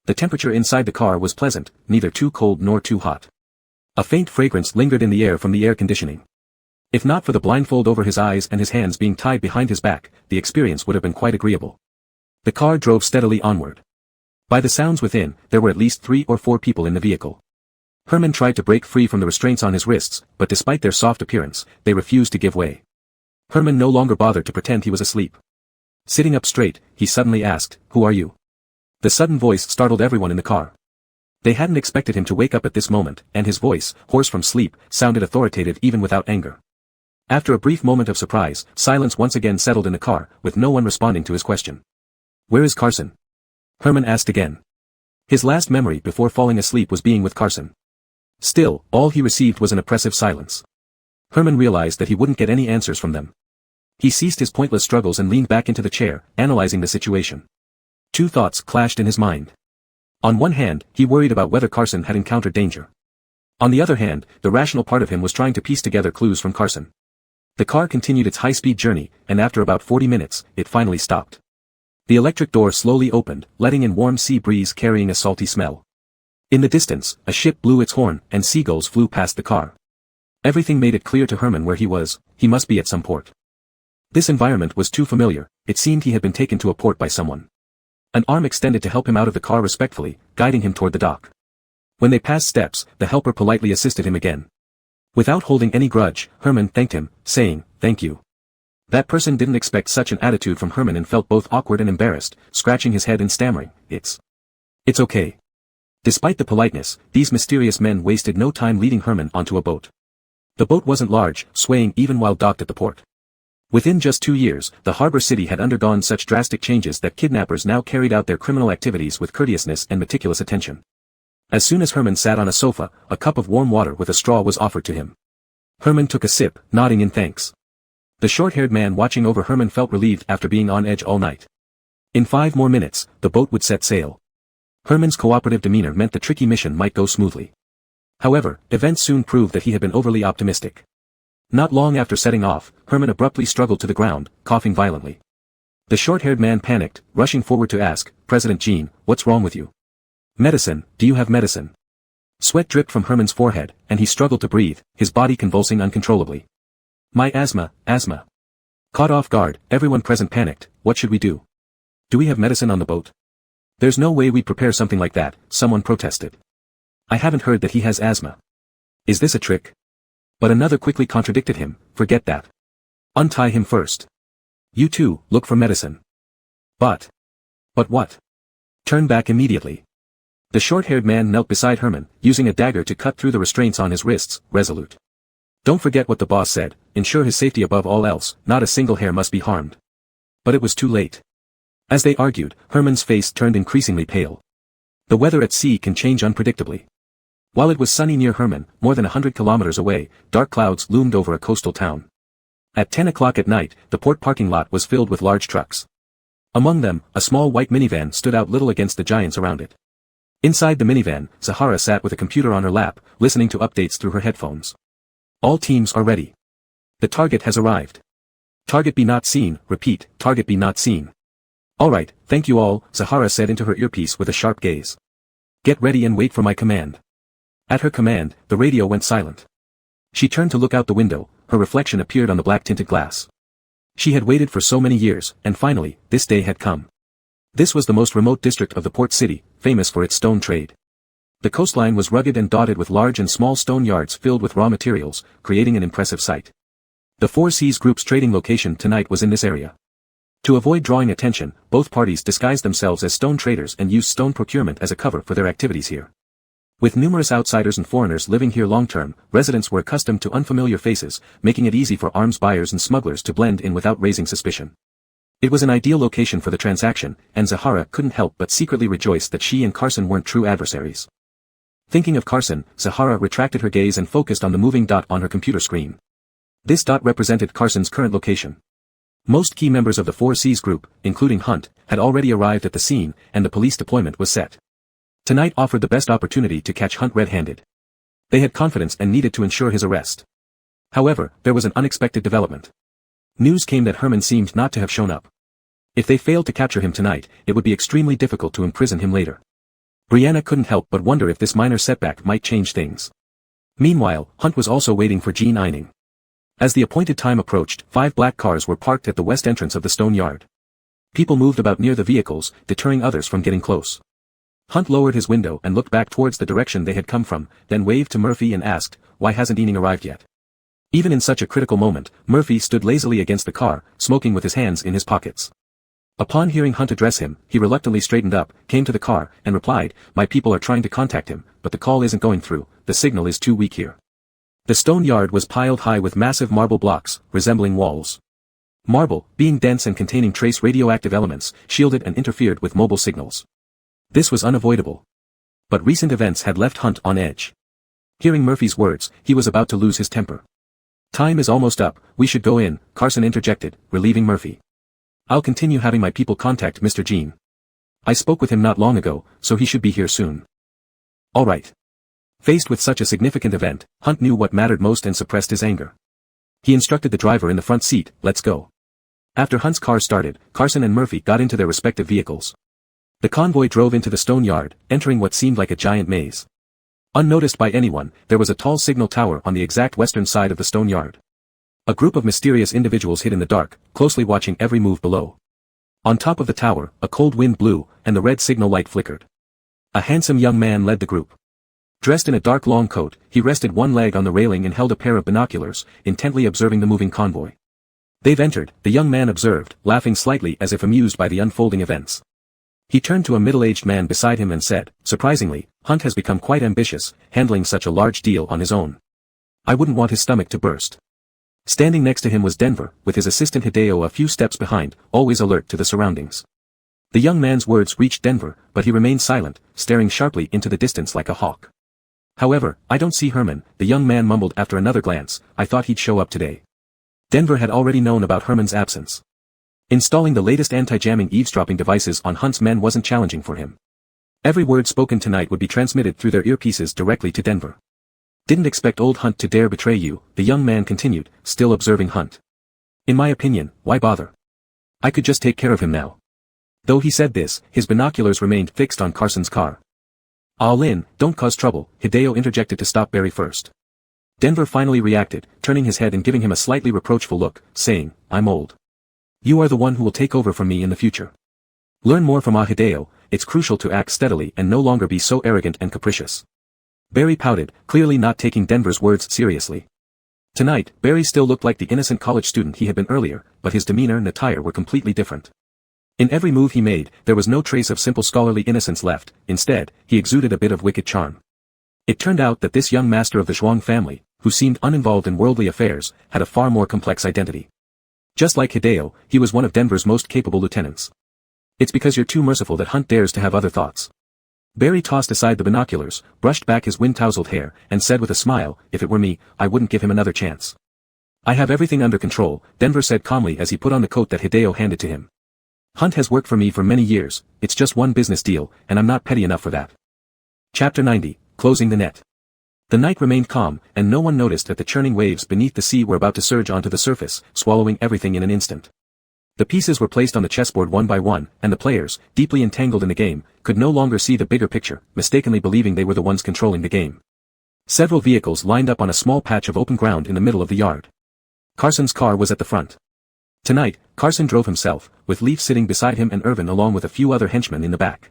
The temperature inside the car was pleasant, neither too cold nor too hot. A faint fragrance lingered in the air from the air conditioning. If not for the blindfold over his eyes and his hands being tied behind his back, the experience would have been quite agreeable. The car drove steadily onward. By the sounds within, there were at least 3 or 4 people in the vehicle. Herman tried to break free from the restraints on his wrists, but despite their soft appearance, they refused to give way. Herman no longer bothered to pretend he was asleep. Sitting up straight, he suddenly asked, "Who are you?" The sudden voice startled everyone in the car. They hadn't expected him to wake up at this moment, and his voice, hoarse from sleep, sounded authoritative even without anger. After a brief moment of surprise, silence once again settled in the car, with no one responding to his question. "Where is Carson?" Herman asked again. His last memory before falling asleep was being with Carson. Still, all he received was an oppressive silence. Herman realized that he wouldn't get any answers from them. He ceased his pointless struggles and leaned back into the chair, analyzing the situation. 2 thoughts clashed in his mind. On one hand, he worried about whether Carson had encountered danger. On the other hand, the rational part of him was trying to piece together clues from Carson. The car continued its high-speed journey, and after about 40 minutes, it finally stopped. The electric door slowly opened, letting in warm sea breeze carrying a salty smell. In the distance, a ship blew its horn, and seagulls flew past the car. Everything made it clear to Herman where he was. He must be at some port. This environment was too familiar. It seemed he had been taken to a port by someone. An arm extended to help him out of the car respectfully, guiding him toward the dock. When they passed steps, the helper politely assisted him again. Without holding any grudge, Herman thanked him, saying, "Thank you." That person didn't expect such an attitude from Herman and felt both awkward and embarrassed, scratching his head and stammering, It's okay." Despite the politeness, these mysterious men wasted no time leading Herman onto a boat. The boat wasn't large, swaying even while docked at the port. Within just 2 years, the harbor city had undergone such drastic changes that kidnappers now carried out their criminal activities with courteousness and meticulous attention. As soon as Herman sat on a sofa, a cup of warm water with a straw was offered to him. Herman took a sip, nodding in thanks. The short-haired man watching over Herman felt relieved after being on edge all night. In 5 more minutes, the boat would set sail. Herman's cooperative demeanor meant the tricky mission might go smoothly. However, events soon proved that he had been overly optimistic. Not long after setting off, Herman abruptly struggled to the ground, coughing violently. The short-haired man panicked, rushing forward to ask, "President Jean, what's wrong with you?" "Medicine, do you have medicine?" Sweat dripped from Herman's forehead, and he struggled to breathe, his body convulsing uncontrollably. "My asthma." Caught off guard, everyone present panicked. "What should we do? Do we have medicine on the boat?" "There's no way we'd prepare something like that," someone protested. "I haven't heard that he has asthma. Is this a trick?" But another quickly contradicted him, "Forget that. Untie him first. You too, look for medicine." But what? Turn back immediately." The short-haired man knelt beside Herman, using a dagger to cut through the restraints on his wrists, resolute. "Don't forget what the boss said, ensure his safety above all else, not a single hair must be harmed." But it was too late. As they argued, Herman's face turned increasingly pale. The weather at sea can change unpredictably. While it was sunny near Herman, more than 100 kilometers away, dark clouds loomed over a coastal town. At 10 o'clock at night, the port parking lot was filled with large trucks. Among them, a small white minivan stood out little against the giants around it. Inside the minivan, Zahara sat with a computer on her lap, listening to updates through her headphones. "All teams are ready. The target has arrived. Target be not seen, repeat, target be not seen." "All right, thank you all," Zahara said into her earpiece with a sharp gaze. "Get ready and wait for my command." At her command, the radio went silent. She turned to look out the window, her reflection appeared on the black-tinted glass. She had waited for so many years, and finally, this day had come. This was the most remote district of the port city, famous for its stone trade. The coastline was rugged and dotted with large and small stone yards filled with raw materials, creating an impressive sight. The Four Seas Group's trading location tonight was in this area. To avoid drawing attention, both parties disguised themselves as stone traders and used stone procurement as a cover for their activities here. With numerous outsiders and foreigners living here long-term, residents were accustomed to unfamiliar faces, making it easy for arms buyers and smugglers to blend in without raising suspicion. It was an ideal location for the transaction, and Zahara couldn't help but secretly rejoice that she and Carson weren't true adversaries. Thinking of Carson, Zahara retracted her gaze and focused on the moving dot on her computer screen. This dot represented Carson's current location. Most key members of the Four Seas Group, including Hunt, had already arrived at the scene, and the police deployment was set. Tonight offered the best opportunity to catch Hunt red-handed. They had confidence and needed to ensure his arrest. However, there was an unexpected development. News came that Herman seemed not to have shown up. If they failed to capture him tonight, it would be extremely difficult to imprison him later. Brianna couldn't help but wonder if this minor setback might change things. Meanwhile, Hunt was also waiting for Jean Eining. As the appointed time approached, 5 black cars were parked at the west entrance of the stone yard. People moved about near the vehicles, deterring others from getting close. Hunt lowered his window and looked back towards the direction they had come from, then waved to Murphy and asked, "Why hasn't Eining arrived yet?" Even in such a critical moment, Murphy stood lazily against the car, smoking with his hands in his pockets. Upon hearing Hunt address him, he reluctantly straightened up, came to the car, and replied, "My people are trying to contact him, but the call isn't going through, the signal is too weak here." The stone yard was piled high with massive marble blocks, resembling walls. Marble, being dense and containing trace radioactive elements, shielded and interfered with mobile signals. This was unavoidable. But recent events had left Hunt on edge. Hearing Murphy's words, he was about to lose his temper. "Time is almost up, we should go in," Carson interjected, relieving Murphy. "I'll continue having my people contact Mr. Jean. I spoke with him not long ago, so he should be here soon." "All right." Faced with such a significant event, Hunt knew what mattered most and suppressed his anger. He instructed the driver in the front seat, "Let's go." After Hunt's car started, Carson and Murphy got into their respective vehicles. The convoy drove into the stone yard, entering what seemed like a giant maze. Unnoticed by anyone, there was a tall signal tower on the exact western side of the stone yard. A group of mysterious individuals hid in the dark, closely watching every move below. On top of the tower, a cold wind blew, and the red signal light flickered. A handsome young man led the group. Dressed in a dark long coat, he rested one leg on the railing and held a pair of binoculars, intently observing the moving convoy. "They've entered," the young man observed, laughing slightly as if amused by the unfolding events. He turned to a middle-aged man beside him and said, "Surprisingly, Hunt has become quite ambitious, handling such a large deal on his own. I wouldn't want his stomach to burst." Standing next to him was Denver, with his assistant Hideo a few steps behind, always alert to the surroundings. The young man's words reached Denver, but he remained silent, staring sharply into the distance like a hawk. "However, I don't see Herman," the young man mumbled after another glance. "I thought he'd show up today." Denver had already known about Herman's absence. Installing the latest anti-jamming eavesdropping devices on Hunt's men wasn't challenging for him. Every word spoken tonight would be transmitted through their earpieces directly to Denver. "Didn't expect old Hunt to dare betray you," the young man continued, still observing Hunt. "In my opinion, why bother? I could just take care of him now." Though he said this, his binoculars remained fixed on Carson's car. "All in, don't cause trouble," Hideo interjected to stop Barry first. Denver finally reacted, turning his head and giving him a slightly reproachful look, saying, "I'm old. You are the one who will take over from me in the future. Learn more from Hideo. It's crucial to act steadily and no longer be so arrogant and capricious." Barry pouted, clearly not taking Denver's words seriously. Tonight, Barry still looked like the innocent college student he had been earlier, but his demeanor and attire were completely different. In every move he made, there was no trace of simple scholarly innocence left. Instead, he exuded a bit of wicked charm. It turned out that this young master of the Zhuang family, who seemed uninvolved in worldly affairs, had a far more complex identity. Just like Hideo, he was one of Denver's most capable lieutenants. "It's because you're too merciful that Hunt dares to have other thoughts." Barry tossed aside the binoculars, brushed back his wind-tousled hair, and said with a smile, "If it were me, I wouldn't give him another chance." "I have everything under control," Denver said calmly as he put on the coat that Hideo handed to him. "Hunt has worked for me for many years, it's just one business deal, and I'm not petty enough for that." Chapter 90, Closing the Net. The night remained calm, and no one noticed that the churning waves beneath the sea were about to surge onto the surface, swallowing everything in an instant. The pieces were placed on the chessboard one by one, and the players, deeply entangled in the game, could no longer see the bigger picture, mistakenly believing they were the ones controlling the game. Several vehicles lined up on a small patch of open ground in the middle of the yard. Carson's car was at the front. Tonight, Carson drove himself, with Leaf sitting beside him and Irvin along with a few other henchmen in the back.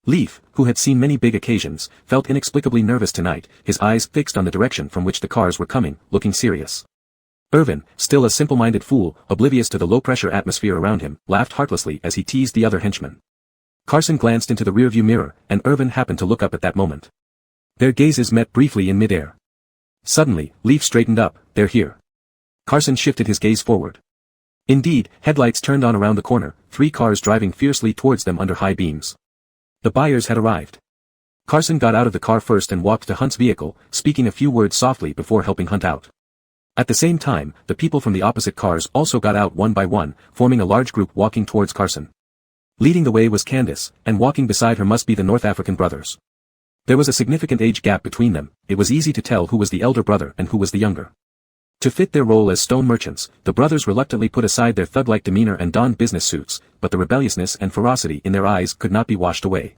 Leaf, who had seen many big occasions, felt inexplicably nervous tonight, his eyes fixed on the direction from which the cars were coming, looking serious. Irvin, still a simple-minded fool, oblivious to the low-pressure atmosphere around him, laughed heartlessly as he teased the other henchmen. Carson glanced into the rearview mirror, and Irvin happened to look up at that moment. Their gazes met briefly in midair. Suddenly, Leaf straightened up. "They're here." Carson shifted his gaze forward. Indeed, headlights turned on around the corner, 3 cars driving fiercely towards them under high beams. The buyers had arrived. Carson got out of the car first and walked to Hunt's vehicle, speaking a few words softly before helping Hunt out. At the same time, the people from the opposite cars also got out one by one, forming a large group walking towards Carson. Leading the way was Candace, and walking beside her must be the North African brothers. There was a significant age gap between them. It was easy to tell who was the elder brother and who was the younger. To fit their role as stone merchants, the brothers reluctantly put aside their thug-like demeanor and donned business suits, but the rebelliousness and ferocity in their eyes could not be washed away.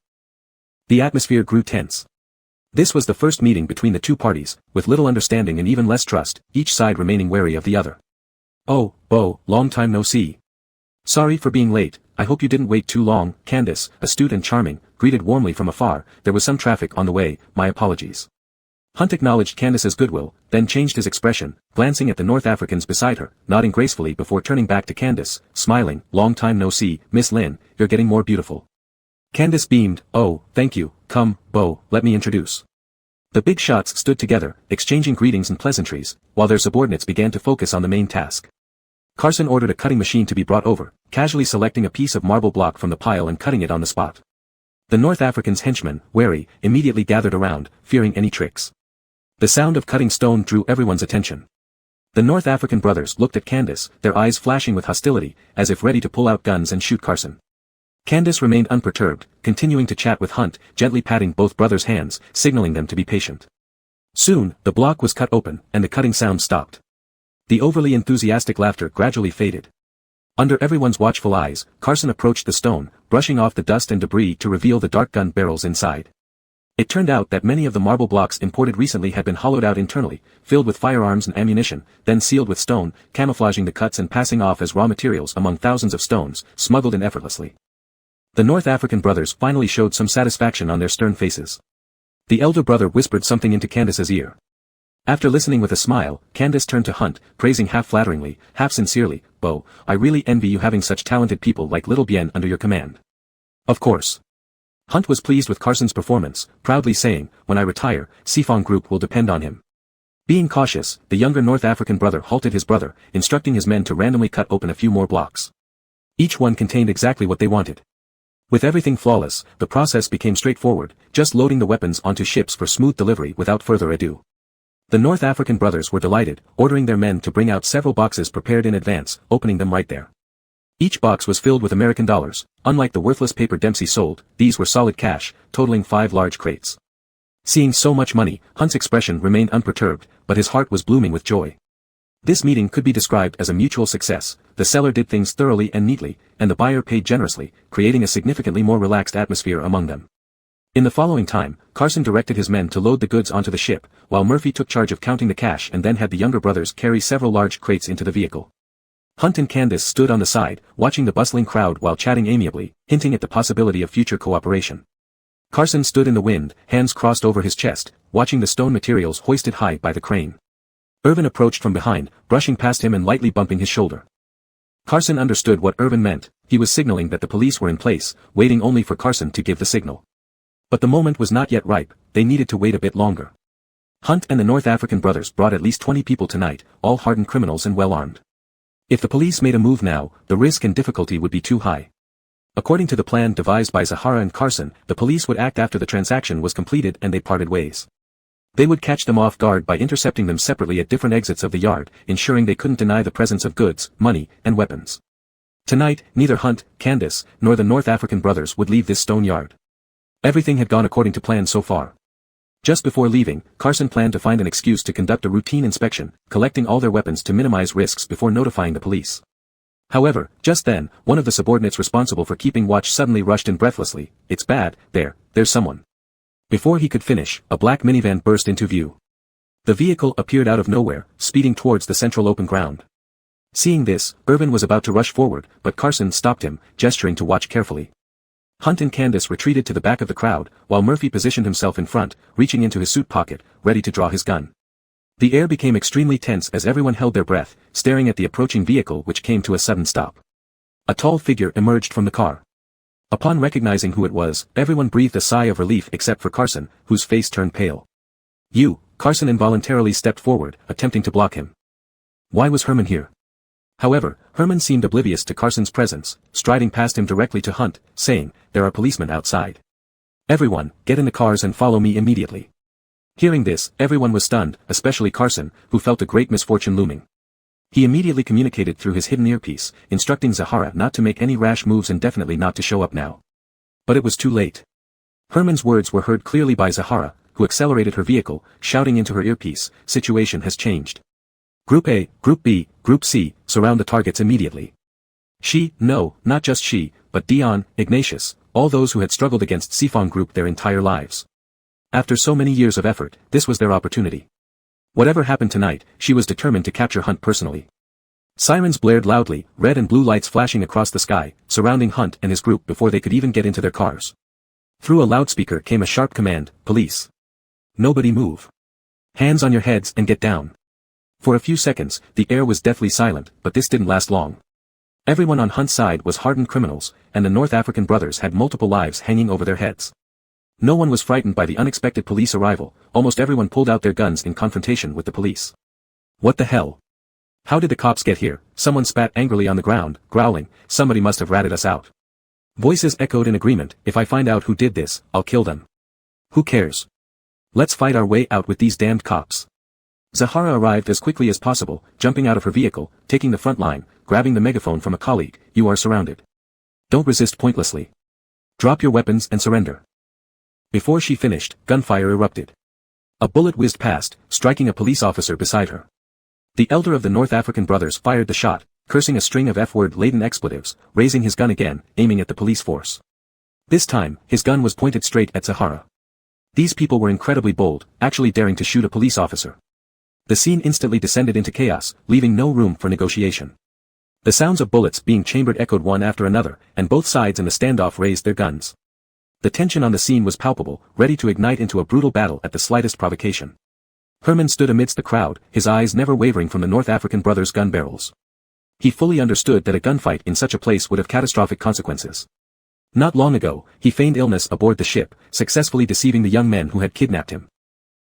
The atmosphere grew tense. This was the first meeting between the two parties, with little understanding and even less trust, each side remaining wary of the other. "Oh, Bo, long time no see. Sorry for being late, I hope you didn't wait too long." Candace, astute and charming, greeted warmly from afar. "There was some traffic on the way, my apologies." Hunt acknowledged Candace's goodwill, then changed his expression, glancing at the North Africans beside her, nodding gracefully before turning back to Candace, smiling. "Long time no see, Miss Lynn, you're getting more beautiful." Candace beamed. "Oh, thank you. Come, Bo, let me introduce." The big shots stood together, exchanging greetings and pleasantries, while their subordinates began to focus on the main task. Carson ordered a cutting machine to be brought over, casually selecting a piece of marble block from the pile and cutting it on the spot. The North African's henchmen, wary, immediately gathered around, fearing any tricks. The sound of cutting stone drew everyone's attention. The North African brothers looked at Candace, their eyes flashing with hostility, as if ready to pull out guns and shoot Carson. Candace remained unperturbed, continuing to chat with Hunt, gently patting both brothers' hands, signaling them to be patient. Soon, the block was cut open, and the cutting sound stopped. The overly enthusiastic laughter gradually faded. Under everyone's watchful eyes, Carson approached the stone, brushing off the dust and debris to reveal the dark gun barrels inside. It turned out that many of the marble blocks imported recently had been hollowed out internally, filled with firearms and ammunition, then sealed with stone, camouflaging the cuts and passing off as raw materials among thousands of stones, smuggled in effortlessly. The North African brothers finally showed some satisfaction on their stern faces. The elder brother whispered something into Candace's ear. After listening with a smile, Candace turned to Hunt, praising half flatteringly, half sincerely, "Bo, I really envy you having such talented people like Little Bien under your command." "Of course." Hunt was pleased with Carson's performance, proudly saying, "When I retire, Sifong Group will depend on him." Being cautious, the younger North African brother halted his brother, instructing his men to randomly cut open a few more blocks. Each one contained exactly what they wanted. With everything flawless, the process became straightforward, just loading the weapons onto ships for smooth delivery without further ado. The North African brothers were delighted, ordering their men to bring out several boxes prepared in advance, opening them right there. Each box was filled with American dollars. Unlike the worthless paper Dempsey sold, these were solid cash, totaling 5 large crates. Seeing so much money, Hunt's expression remained unperturbed, but his heart was blooming with joy. This meeting could be described as a mutual success. The seller did things thoroughly and neatly, and the buyer paid generously, creating a significantly more relaxed atmosphere among them. In the following time, Carson directed his men to load the goods onto the ship, while Murphy took charge of counting the cash and then had the younger brothers carry several large crates into the vehicle. Hunt and Candace stood on the side, watching the bustling crowd while chatting amiably, hinting at the possibility of future cooperation. Carson stood in the wind, hands crossed over his chest, watching the stone materials hoisted high by the crane. Irvin approached from behind, brushing past him and lightly bumping his shoulder. Carson understood what Irvin meant. He was signaling that the police were in place, waiting only for Carson to give the signal. But the moment was not yet ripe, they needed to wait a bit longer. Hunt and the North African brothers brought at least 20 people tonight, all hardened criminals and well armed. If the police made a move now, the risk and difficulty would be too high. According to the plan devised by Zahara and Carson, the police would act after the transaction was completed and they parted ways. They would catch them off guard by intercepting them separately at different exits of the yard, ensuring they couldn't deny the presence of goods, money, and weapons. Tonight, neither Hunt, Candace, nor the North African brothers would leave this stone yard. Everything had gone according to plan so far. Just before leaving, Carson planned to find an excuse to conduct a routine inspection, collecting all their weapons to minimize risks before notifying the police. However, just then, one of the subordinates responsible for keeping watch suddenly rushed in breathlessly. "It's bad, there's someone." Before he could finish, a black minivan burst into view. The vehicle appeared out of nowhere, speeding towards the central open ground. Seeing this, Irvin was about to rush forward, but Carson stopped him, gesturing to watch carefully. Hunt and Candace retreated to the back of the crowd, while Murphy positioned himself in front, reaching into his suit pocket, ready to draw his gun. The air became extremely tense as everyone held their breath, staring at the approaching vehicle which came to a sudden stop. A tall figure emerged from the car. Upon recognizing who it was, everyone breathed a sigh of relief except for Carson, whose face turned pale. Carson involuntarily stepped forward, attempting to block him. Why was Herman here? However, Herman seemed oblivious to Carson's presence, striding past him directly to Hunt, saying, "There are policemen outside. Everyone, get in the cars and follow me immediately." Hearing this, everyone was stunned, especially Carson, who felt a great misfortune looming. He immediately communicated through his hidden earpiece, instructing Zahara not to make any rash moves and definitely not to show up now. But it was too late. Herman's words were heard clearly by Zahara, who accelerated her vehicle, shouting into her earpiece, "Situation has changed. Group A, Group B, Group C, surround the targets immediately." No, not just she, but Dion, Ignatius, all those who had struggled against Sifong Group their entire lives. After so many years of effort, this was their opportunity. Whatever happened tonight, she was determined to capture Hunt personally. Sirens blared loudly, red and blue lights flashing across the sky, surrounding Hunt and his group before they could even get into their cars. Through a loudspeaker came a sharp command, "Police. Nobody move. Hands on your heads and get down." For a few seconds, the air was deathly silent, but this didn't last long. Everyone on Hunt's side was hardened criminals, and the North African brothers had multiple lives hanging over their heads. No one was frightened by the unexpected police arrival, almost everyone pulled out their guns in confrontation with the police. What the hell? How did the cops get here? Someone spat angrily on the ground, growling, "Somebody must have ratted us out." Voices echoed in agreement, "If I find out who did this, I'll kill them." "Who cares? Let's fight our way out with these damned cops." Zahara arrived as quickly as possible, jumping out of her vehicle, taking the front line, grabbing the megaphone from a colleague, "You are surrounded. Don't resist pointlessly. Drop your weapons and surrender." Before she finished, gunfire erupted. A bullet whizzed past, striking a police officer beside her. The elder of the North African brothers fired the shot, cursing a string of F-word-laden expletives, raising his gun again, aiming at the police force. This time, his gun was pointed straight at Zahara. These people were incredibly bold, actually daring to shoot a police officer. The scene instantly descended into chaos, leaving no room for negotiation. The sounds of bullets being chambered echoed one after another, and both sides in the standoff raised their guns. The tension on the scene was palpable, ready to ignite into a brutal battle at the slightest provocation. Herman stood amidst the crowd, his eyes never wavering from the North African brothers' gun barrels. He fully understood that a gunfight in such a place would have catastrophic consequences. Not long ago, he feigned illness aboard the ship, successfully deceiving the young men who had kidnapped him.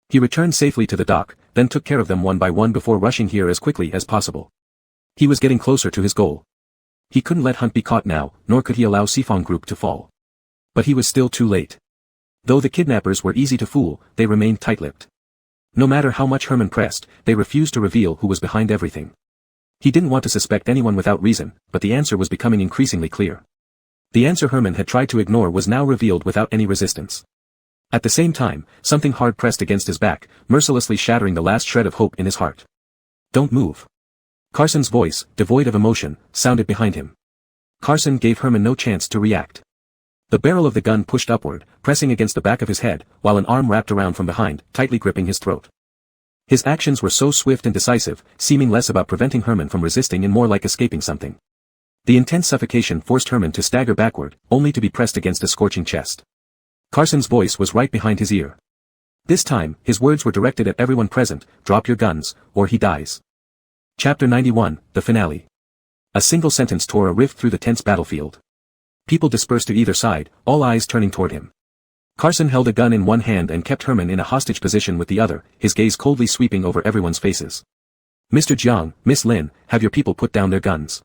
He returned safely to the dock, then took care of them one by one before rushing here as quickly as possible. He was getting closer to his goal. He couldn't let Hunt be caught now, nor could he allow Sifong Group to fall. But he was still too late. Though the kidnappers were easy to fool, they remained tight-lipped. No matter how much Herman pressed, they refused to reveal who was behind everything. He didn't want to suspect anyone without reason, but the answer was becoming increasingly clear. The answer Herman had tried to ignore was now revealed without any resistance. At the same time, something hard pressed against his back, mercilessly shattering the last shred of hope in his heart. "Don't move." Carson's voice, devoid of emotion, sounded behind him. Carson gave Herman no chance to react. The barrel of the gun pushed upward, pressing against the back of his head, while an arm wrapped around from behind, tightly gripping his throat. His actions were so swift and decisive, seeming less about preventing Herman from resisting and more like escaping something. The intense suffocation forced Herman to stagger backward, only to be pressed against a scorching chest. Carson's voice was right behind his ear. This time, his words were directed at everyone present, "Drop your guns, or he dies." Chapter 91, The Finale. A single sentence tore a rift through the tense battlefield. People dispersed to either side, all eyes turning toward him. Carson held a gun in one hand and kept Herman in a hostage position with the other, his gaze coldly sweeping over everyone's faces. "Mr. Jiang, Miss Lin, have your people put down their guns."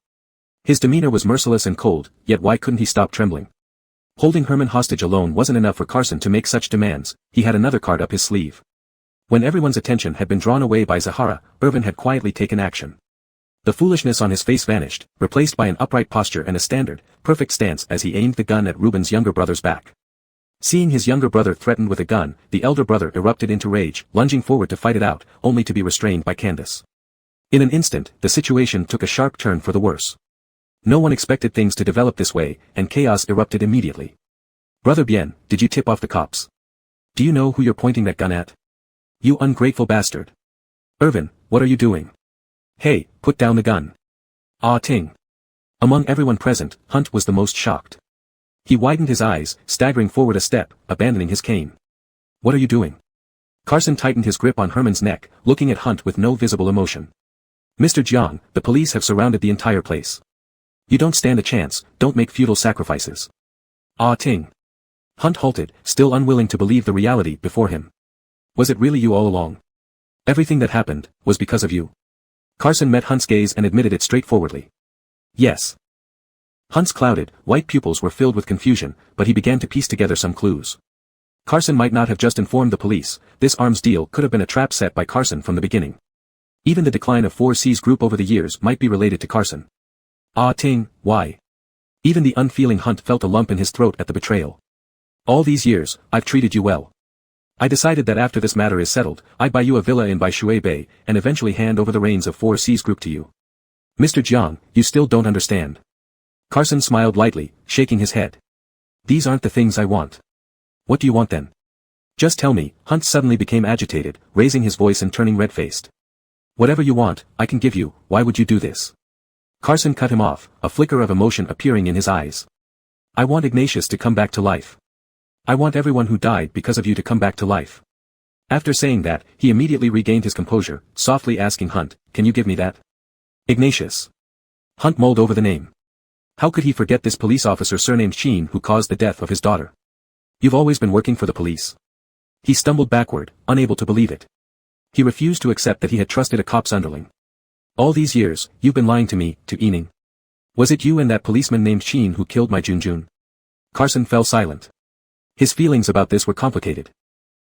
His demeanor was merciless and cold, yet why couldn't he stop trembling? Holding Herman hostage alone wasn't enough for Carson to make such demands, he had another card up his sleeve. When everyone's attention had been drawn away by Zahara, Irvin had quietly taken action. The foolishness on his face vanished, replaced by an upright posture and a standard, perfect stance as he aimed the gun at Reuben's younger brother's back. Seeing his younger brother threatened with a gun, the elder brother erupted into rage, lunging forward to fight it out, only to be restrained by Candace. In an instant, the situation took a sharp turn for the worse. No one expected things to develop this way, and chaos erupted immediately. "Brother Bien, did you tip off the cops? Do you know who you're pointing that gun at? You ungrateful bastard. Irvin, what are you doing? Hey, put down the gun." Ah ting. Among everyone present, Hunt was the most shocked. He widened his eyes, staggering forward a step, abandoning his cane. What are you doing? Carson tightened his grip on Herman's neck, looking at Hunt with no visible emotion. Mr. Jiang, the police have surrounded the entire place. You don't stand a chance, don't make futile sacrifices. Ah ting. Hunt halted, still unwilling to believe the reality before him. Was it really you all along? Everything that happened, was because of you. Carson met Hunt's gaze and admitted it straightforwardly. Yes. Hunt's clouded, white pupils were filled with confusion, but he began to piece together some clues. Carson might not have just informed the police, this arms deal could have been a trap set by Carson from the beginning. Even the decline of 4C's group over the years might be related to Carson. Ah ting, why? Even the unfeeling Hunt felt a lump in his throat at the betrayal. All these years, I've treated you well. I decided that after this matter is settled, I'd buy you a villa in Baishui Bay, and eventually hand over the reins of 4C's group to you. Mr. Jiang, you still don't understand. Carson smiled lightly, shaking his head. These aren't the things I want. What do you want then? Just tell me. Hunt suddenly became agitated, raising his voice and turning red-faced. Whatever you want, I can give you, why would you do this? Carson cut him off, a flicker of emotion appearing in his eyes. I want Ignatius to come back to life. I want everyone who died because of you to come back to life. After saying that, he immediately regained his composure, softly asking Hunt, can you give me that? Ignatius. Hunt mulled over the name. How could he forget this police officer surnamed Sheen who caused the death of his daughter? You've always been working for the police. He stumbled backward, unable to believe it. He refused to accept that he had trusted a cop's underling. All these years, you've been lying to me, to Ening. Was it you and that policeman named Sheen who killed my Junjun? Carson fell silent. His feelings about this were complicated.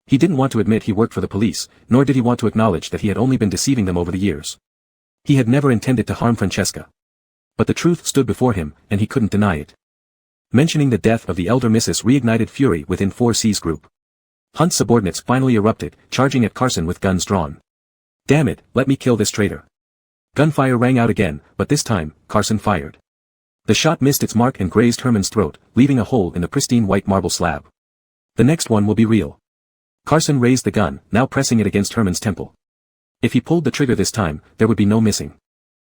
He didn't want to admit he worked for the police, nor did he want to acknowledge that he had only been deceiving them over the years. He had never intended to harm Francesca. But the truth stood before him, and he couldn't deny it. Mentioning the death of the elder Mrs. reignited fury within 4C's group. Hunt's subordinates finally erupted, charging at Carson with guns drawn. Damn it, let me kill this traitor. Gunfire rang out again, but this time, Carson fired. The shot missed its mark and grazed Herman's throat, leaving a hole in the pristine white marble slab. The next one will be real. Carson raised the gun, now pressing it against Herman's temple. If he pulled the trigger this time, there would be no missing.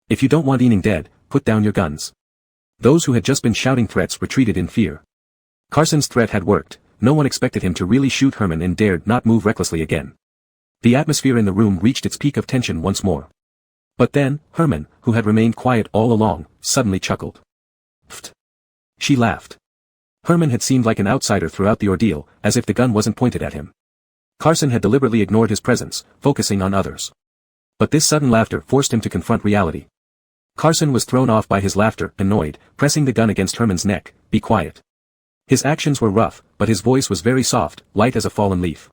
If you don't want Ening dead, put down your guns. Those who had just been shouting threats retreated in fear. Carson's threat had worked, no one expected him to really shoot Herman and dared not move recklessly again. The atmosphere in the room reached its peak of tension once more. But then, Herman, who had remained quiet all along, suddenly chuckled. Pfft. She laughed. Herman had seemed like an outsider throughout the ordeal, as if the gun wasn't pointed at him. Carson had deliberately ignored his presence, focusing on others. But this sudden laughter forced him to confront reality. Carson was thrown off by his laughter, annoyed, pressing the gun against Herman's neck. Be quiet. His actions were rough, but his voice was very soft, light as a fallen leaf.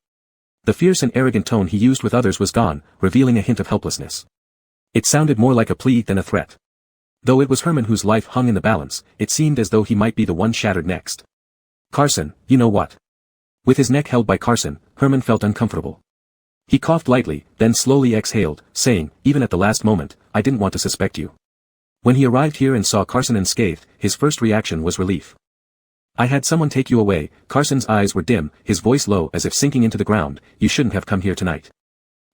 The fierce and arrogant tone he used with others was gone, revealing a hint of helplessness. It sounded more like a plea than a threat. Though it was Herman whose life hung in the balance, it seemed as though he might be the one shattered next. Carson, you know what? With his neck held by Carson, Herman felt uncomfortable. He coughed lightly, then slowly exhaled, saying, even at the last moment, I didn't want to suspect you. When he arrived here and saw Carson unscathed, his first reaction was relief. I had someone take you away. Carson's eyes were dim, his voice low as if sinking into the ground. You shouldn't have come here tonight.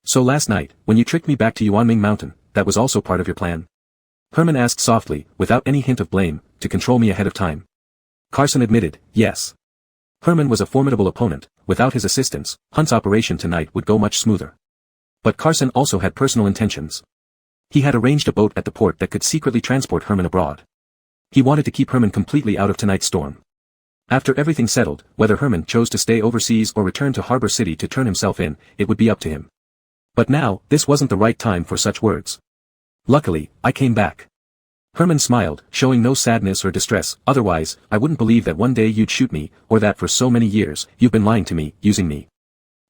So last night, when you tricked me back to Yuanming Mountain, that was also part of your plan? Herman asked softly, without any hint of blame, to control me ahead of time. Carson admitted, yes. Herman was a formidable opponent. Without his assistance, Hunt's operation tonight would go much smoother. But Carson also had personal intentions. He had arranged a boat at the port that could secretly transport Herman abroad. He wanted to keep Herman completely out of tonight's storm. After everything settled, whether Herman chose to stay overseas or return to Harbor City to turn himself in, it would be up to him. But now, this wasn't the right time for such words. Luckily, I came back. Herman smiled, showing no sadness or distress. Otherwise, I wouldn't believe that one day you'd shoot me, or that for so many years, you've been lying to me, using me.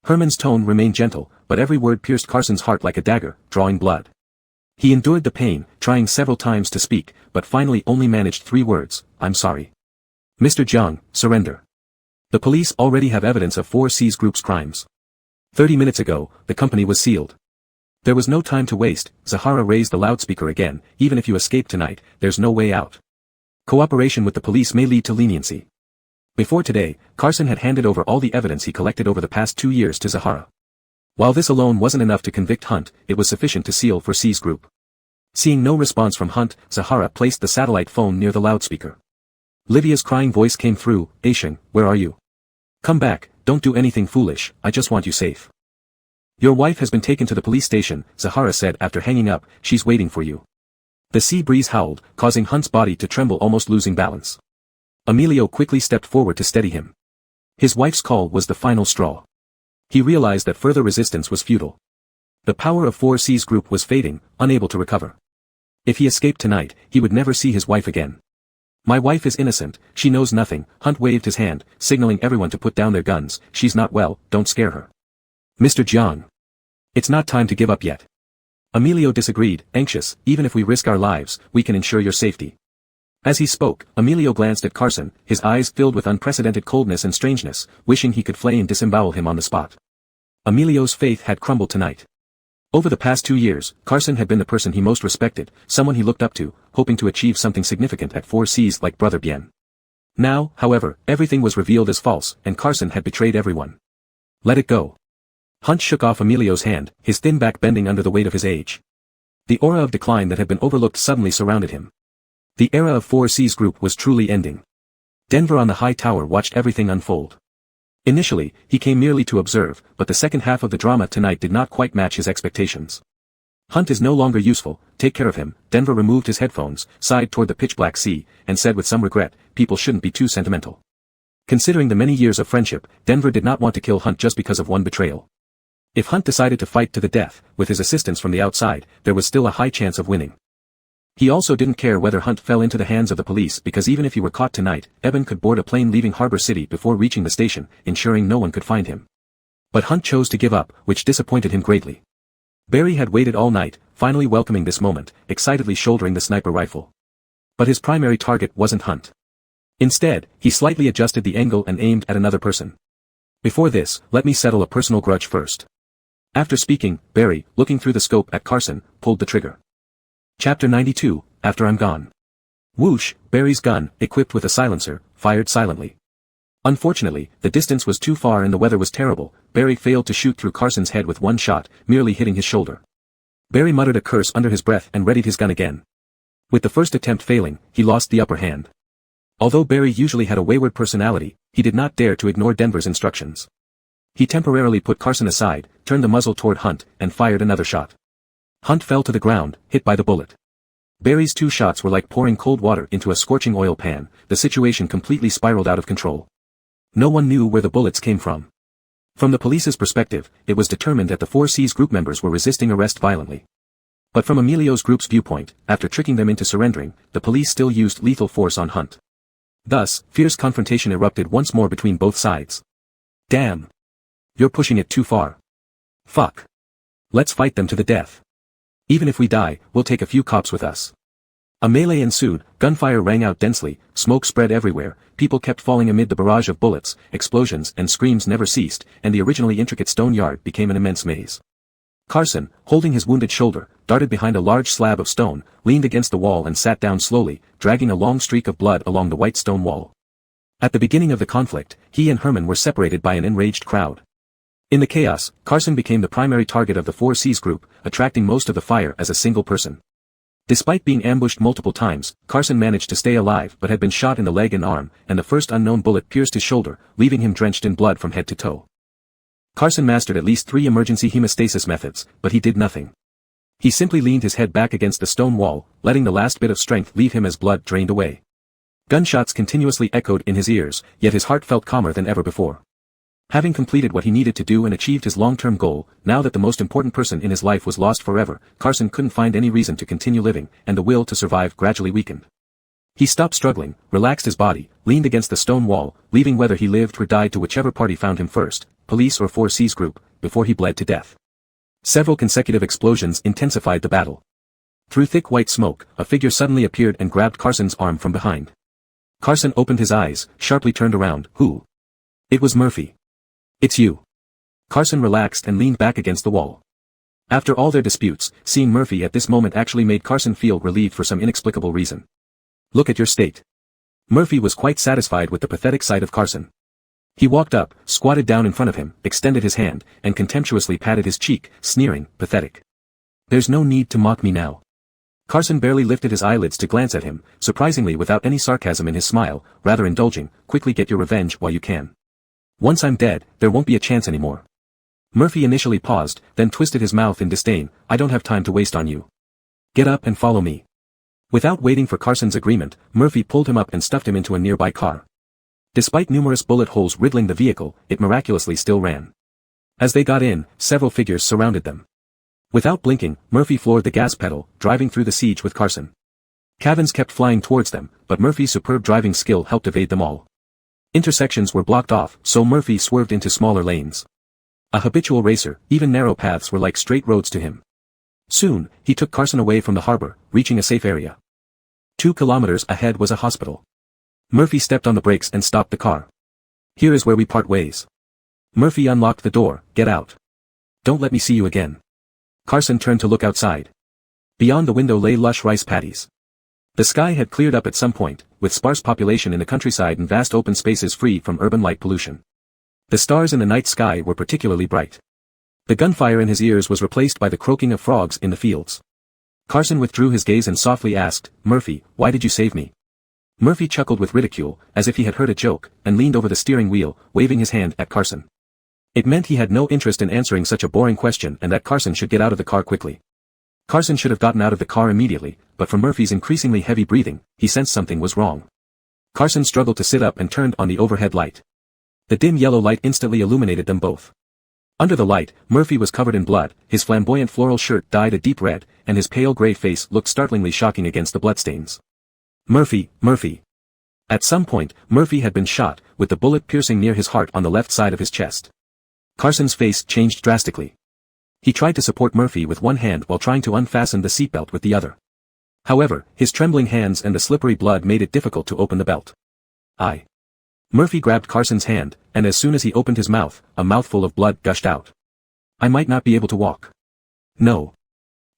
Herman's tone remained gentle, but every word pierced Carson's heart like a dagger, drawing blood. He endured the pain, trying several times to speak, but finally only managed 3 words, I'm sorry. Mr. Jiang, surrender. The police already have evidence of 4C's group's crimes. 30 minutes ago, the company was sealed. There was no time to waste. Zahara raised the loudspeaker again. Even if you escape tonight, there's no way out. Cooperation with the police may lead to leniency. Before today, Carson had handed over all the evidence he collected over the past 2 years to Zahara. While this alone wasn't enough to convict Hunt, it was sufficient to seal 4C's group. Seeing no response from Hunt, Zahara placed the satellite phone near the loudspeaker. Livia's crying voice came through, Aishan, where are you? Come back, don't do anything foolish, I just want you safe. Your wife has been taken to the police station, Zahara said after hanging up, she's waiting for you. The sea breeze howled, causing Hunt's body to tremble, almost losing balance. Emilio quickly stepped forward to steady him. His wife's call was the final straw. He realized that further resistance was futile. The power of 4C's group was fading, unable to recover. If he escaped tonight, he would never see his wife again. My wife is innocent, she knows nothing, Hunt waved his hand, signaling everyone to put down their guns, she's not well, don't scare her. Mr. Jiang. It's not time to give up yet. Emilio disagreed, anxious, even if we risk our lives, we can ensure your safety. As he spoke, Emilio glanced at Carson, his eyes filled with unprecedented coldness and strangeness, wishing he could flay and disembowel him on the spot. Emilio's faith had crumbled tonight. Over the past 2 years, Carson had been the person he most respected, someone he looked up to, hoping to achieve something significant at 4C's like Brother Bien. Now, however, everything was revealed as false, and Carson had betrayed everyone. Let it go. Hunt shook off Emilio's hand, his thin back bending under the weight of his age. The aura of decline that had been overlooked suddenly surrounded him. The era of 4C's group was truly ending. Denver on the high tower watched everything unfold. Initially, he came merely to observe, but the second half of the drama tonight did not quite match his expectations. Hunt is no longer useful, take care of him. Denver removed his headphones, sighed toward the pitch-black sea, and said with some regret, people shouldn't be too sentimental. Considering the many years of friendship, Denver did not want to kill Hunt just because of one betrayal. If Hunt decided to fight to the death, with his assistance from the outside, there was still a high chance of winning. He also didn't care whether Hunt fell into the hands of the police because even if he were caught tonight, Eben could board a plane leaving Harbor City before reaching the station, ensuring no one could find him. But Hunt chose to give up, which disappointed him greatly. Barry had waited all night, finally welcoming this moment, excitedly shouldering the sniper rifle. But his primary target wasn't Hunt. Instead, he slightly adjusted the angle and aimed at another person. Before this, let me settle a personal grudge first. After speaking, Barry, looking through the scope at Carson, pulled the trigger. Chapter 92, After I'm Gone. Whoosh, Barry's gun, equipped with a silencer, fired silently. Unfortunately, the distance was too far and the weather was terrible. Barry failed to shoot through Carson's head with one shot, merely hitting his shoulder. Barry muttered a curse under his breath and readied his gun again. With the first attempt failing, he lost the upper hand. Although Barry usually had a wayward personality, he did not dare to ignore Denver's instructions. He temporarily put Carson aside, turned the muzzle toward Hunt, and fired another shot. Hunt fell to the ground, hit by the bullet. Barry's 2 shots were like pouring cold water into a scorching oil pan, the situation completely spiraled out of control. No one knew where the bullets came from. From the police's perspective, it was determined that the 4C's group members were resisting arrest violently. But from Emilio's group's viewpoint, after tricking them into surrendering, the police still used lethal force on Hunt. Thus, fierce confrontation erupted once more between both sides. Damn! You're pushing it too far. Fuck. Let's fight them to the death. Even if we die, we'll take a few cops with us. A melee ensued, gunfire rang out densely, smoke spread everywhere, people kept falling amid the barrage of bullets, explosions and screams never ceased, and the originally intricate stone yard became an immense maze. Carson, holding his wounded shoulder, darted behind a large slab of stone, leaned against the wall and sat down slowly, dragging a long streak of blood along the white stone wall. At the beginning of the conflict, he and Herman were separated by an enraged crowd. In the chaos, Carson became the primary target of the 4C's group, attracting most of the fire as a single person. Despite being ambushed multiple times, Carson managed to stay alive but had been shot in the leg and arm, and the first unknown bullet pierced his shoulder, leaving him drenched in blood from head to toe. Carson mastered at least 3 emergency hemostasis methods, but he did nothing. He simply leaned his head back against the stone wall, letting the last bit of strength leave him as blood drained away. Gunshots continuously echoed in his ears, yet his heart felt calmer than ever before. Having completed what he needed to do and achieved his long-term goal, now that the most important person in his life was lost forever, Carson couldn't find any reason to continue living, and the will to survive gradually weakened. He stopped struggling, relaxed his body, leaned against the stone wall, leaving whether he lived or died to whichever party found him first, police or 4C's group, before he bled to death. Several consecutive explosions intensified the battle. Through thick white smoke, a figure suddenly appeared and grabbed Carson's arm from behind. Carson opened his eyes, sharply turned around. Who? It was Murphy. It's you. Carson relaxed and leaned back against the wall. After all their disputes, seeing Murphy at this moment actually made Carson feel relieved for some inexplicable reason. Look at your state. Murphy was quite satisfied with the pathetic sight of Carson. He walked up, squatted down in front of him, extended his hand, and contemptuously patted his cheek, sneering, pathetic. There's no need to mock me now. Carson barely lifted his eyelids to glance at him, surprisingly without any sarcasm in his smile, rather indulging. Quickly get your revenge while you can. Once I'm dead, there won't be a chance anymore. Murphy initially paused, then twisted his mouth in disdain. I don't have time to waste on you. Get up and follow me. Without waiting for Carson's agreement, Murphy pulled him up and stuffed him into a nearby car. Despite numerous bullet holes riddling the vehicle, it miraculously still ran. As they got in, several figures surrounded them. Without blinking, Murphy floored the gas pedal, driving through the siege with Carson. Cabins kept flying towards them, but Murphy's superb driving skill helped evade them all. Intersections were blocked off, so Murphy swerved into smaller lanes. A habitual racer, even narrow paths were like straight roads to him. Soon, he took Carson away from the harbor, reaching a safe area. 2 kilometers ahead was a hospital. Murphy stepped on the brakes and stopped the car. Here is where we part ways. Murphy unlocked the door. Get out. Don't let me see you again. Carson turned to look outside. Beyond the window lay lush rice paddies. The sky had cleared up at some point, with sparse population in the countryside and vast open spaces free from urban light pollution. The stars in the night sky were particularly bright. The gunfire in his ears was replaced by the croaking of frogs in the fields. Carson withdrew his gaze and softly asked, Murphy, why did you save me? Murphy chuckled with ridicule, as if he had heard a joke, and leaned over the steering wheel, waving his hand at Carson. It meant he had no interest in answering such a boring question and that Carson should get out of the car quickly. Carson should have gotten out of the car immediately, but from Murphy's increasingly heavy breathing, he sensed something was wrong. Carson struggled to sit up and turned on the overhead light. The dim yellow light instantly illuminated them both. Under the light, Murphy was covered in blood, his flamboyant floral shirt dyed a deep red, and his pale gray face looked startlingly shocking against the bloodstains. Murphy. At some point, Murphy had been shot, with the bullet piercing near his heart on the left side of his chest. Carson's face changed drastically. He tried to support Murphy with one hand while trying to unfasten the seatbelt with the other. However, his trembling hands and the slippery blood made it difficult to open the belt. Murphy grabbed Carson's hand, and as soon as he opened his mouth, a mouthful of blood gushed out. I might not be able to walk. No.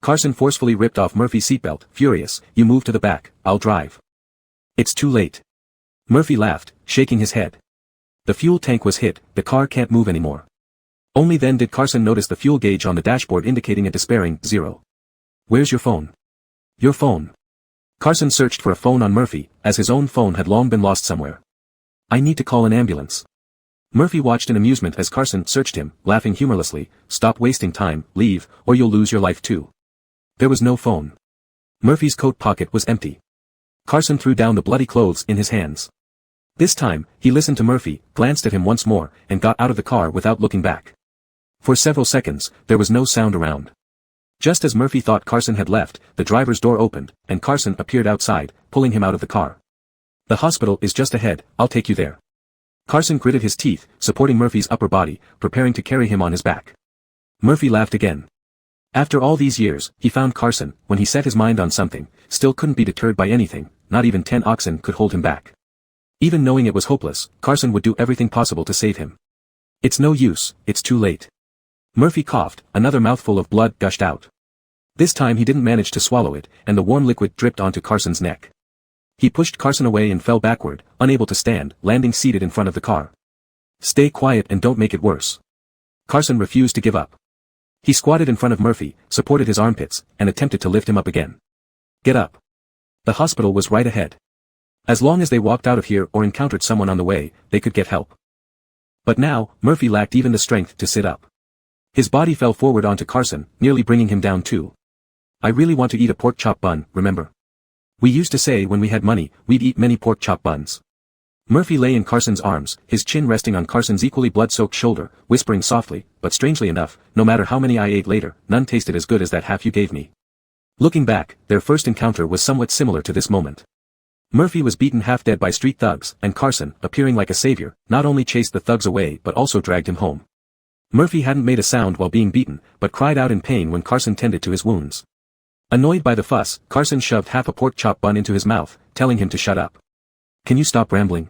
Carson forcefully ripped off Murphy's seatbelt, furious. You move to the back, I'll drive. It's too late. Murphy laughed, shaking his head. The fuel tank was hit, the car can't move anymore. Only then did Carson notice the fuel gauge on the dashboard indicating a despairing 0. Where's your phone? Your phone. Carson searched for a phone on Murphy, as his own phone had long been lost somewhere. I need to call an ambulance. Murphy watched in amusement as Carson searched him, laughing humorlessly. Stop wasting time, leave, or you'll lose your life too. There was no phone. Murphy's coat pocket was empty. Carson threw down the bloody clothes in his hands. This time, he listened to Murphy, glanced at him once more, and got out of the car without looking back. For several seconds, there was no sound around. Just as Murphy thought Carson had left, the driver's door opened, and Carson appeared outside, pulling him out of the car. The hospital is just ahead, I'll take you there. Carson gritted his teeth, supporting Murphy's upper body, preparing to carry him on his back. Murphy laughed again. After all these years, he found Carson, when he set his mind on something, still couldn't be deterred by anything, not even 10 oxen could hold him back. Even knowing it was hopeless, Carson would do everything possible to save him. It's no use, it's too late. Murphy coughed, another mouthful of blood gushed out. This time he didn't manage to swallow it, and the warm liquid dripped onto Carson's neck. He pushed Carson away and fell backward, unable to stand, landing seated in front of the car. Stay quiet and don't make it worse. Carson refused to give up. He squatted in front of Murphy, supported his armpits, and attempted to lift him up again. Get up. The hospital was right ahead. As long as they walked out of here or encountered someone on the way, they could get help. But now, Murphy lacked even the strength to sit up. His body fell forward onto Carson, nearly bringing him down too. I really want to eat a pork chop bun, remember? We used to say when we had money, we'd eat many pork chop buns. Murphy lay in Carson's arms, his chin resting on Carson's equally blood-soaked shoulder, whispering softly, but strangely enough, no matter how many I ate later, none tasted as good as that half you gave me. Looking back, their first encounter was somewhat similar to this moment. Murphy was beaten half dead by street thugs, and Carson, appearing like a savior, not only chased the thugs away but also dragged him home. Murphy hadn't made a sound while being beaten, but cried out in pain when Carson tended to his wounds. Annoyed by the fuss, Carson shoved half a pork chop bun into his mouth, telling him to shut up. Can you stop rambling?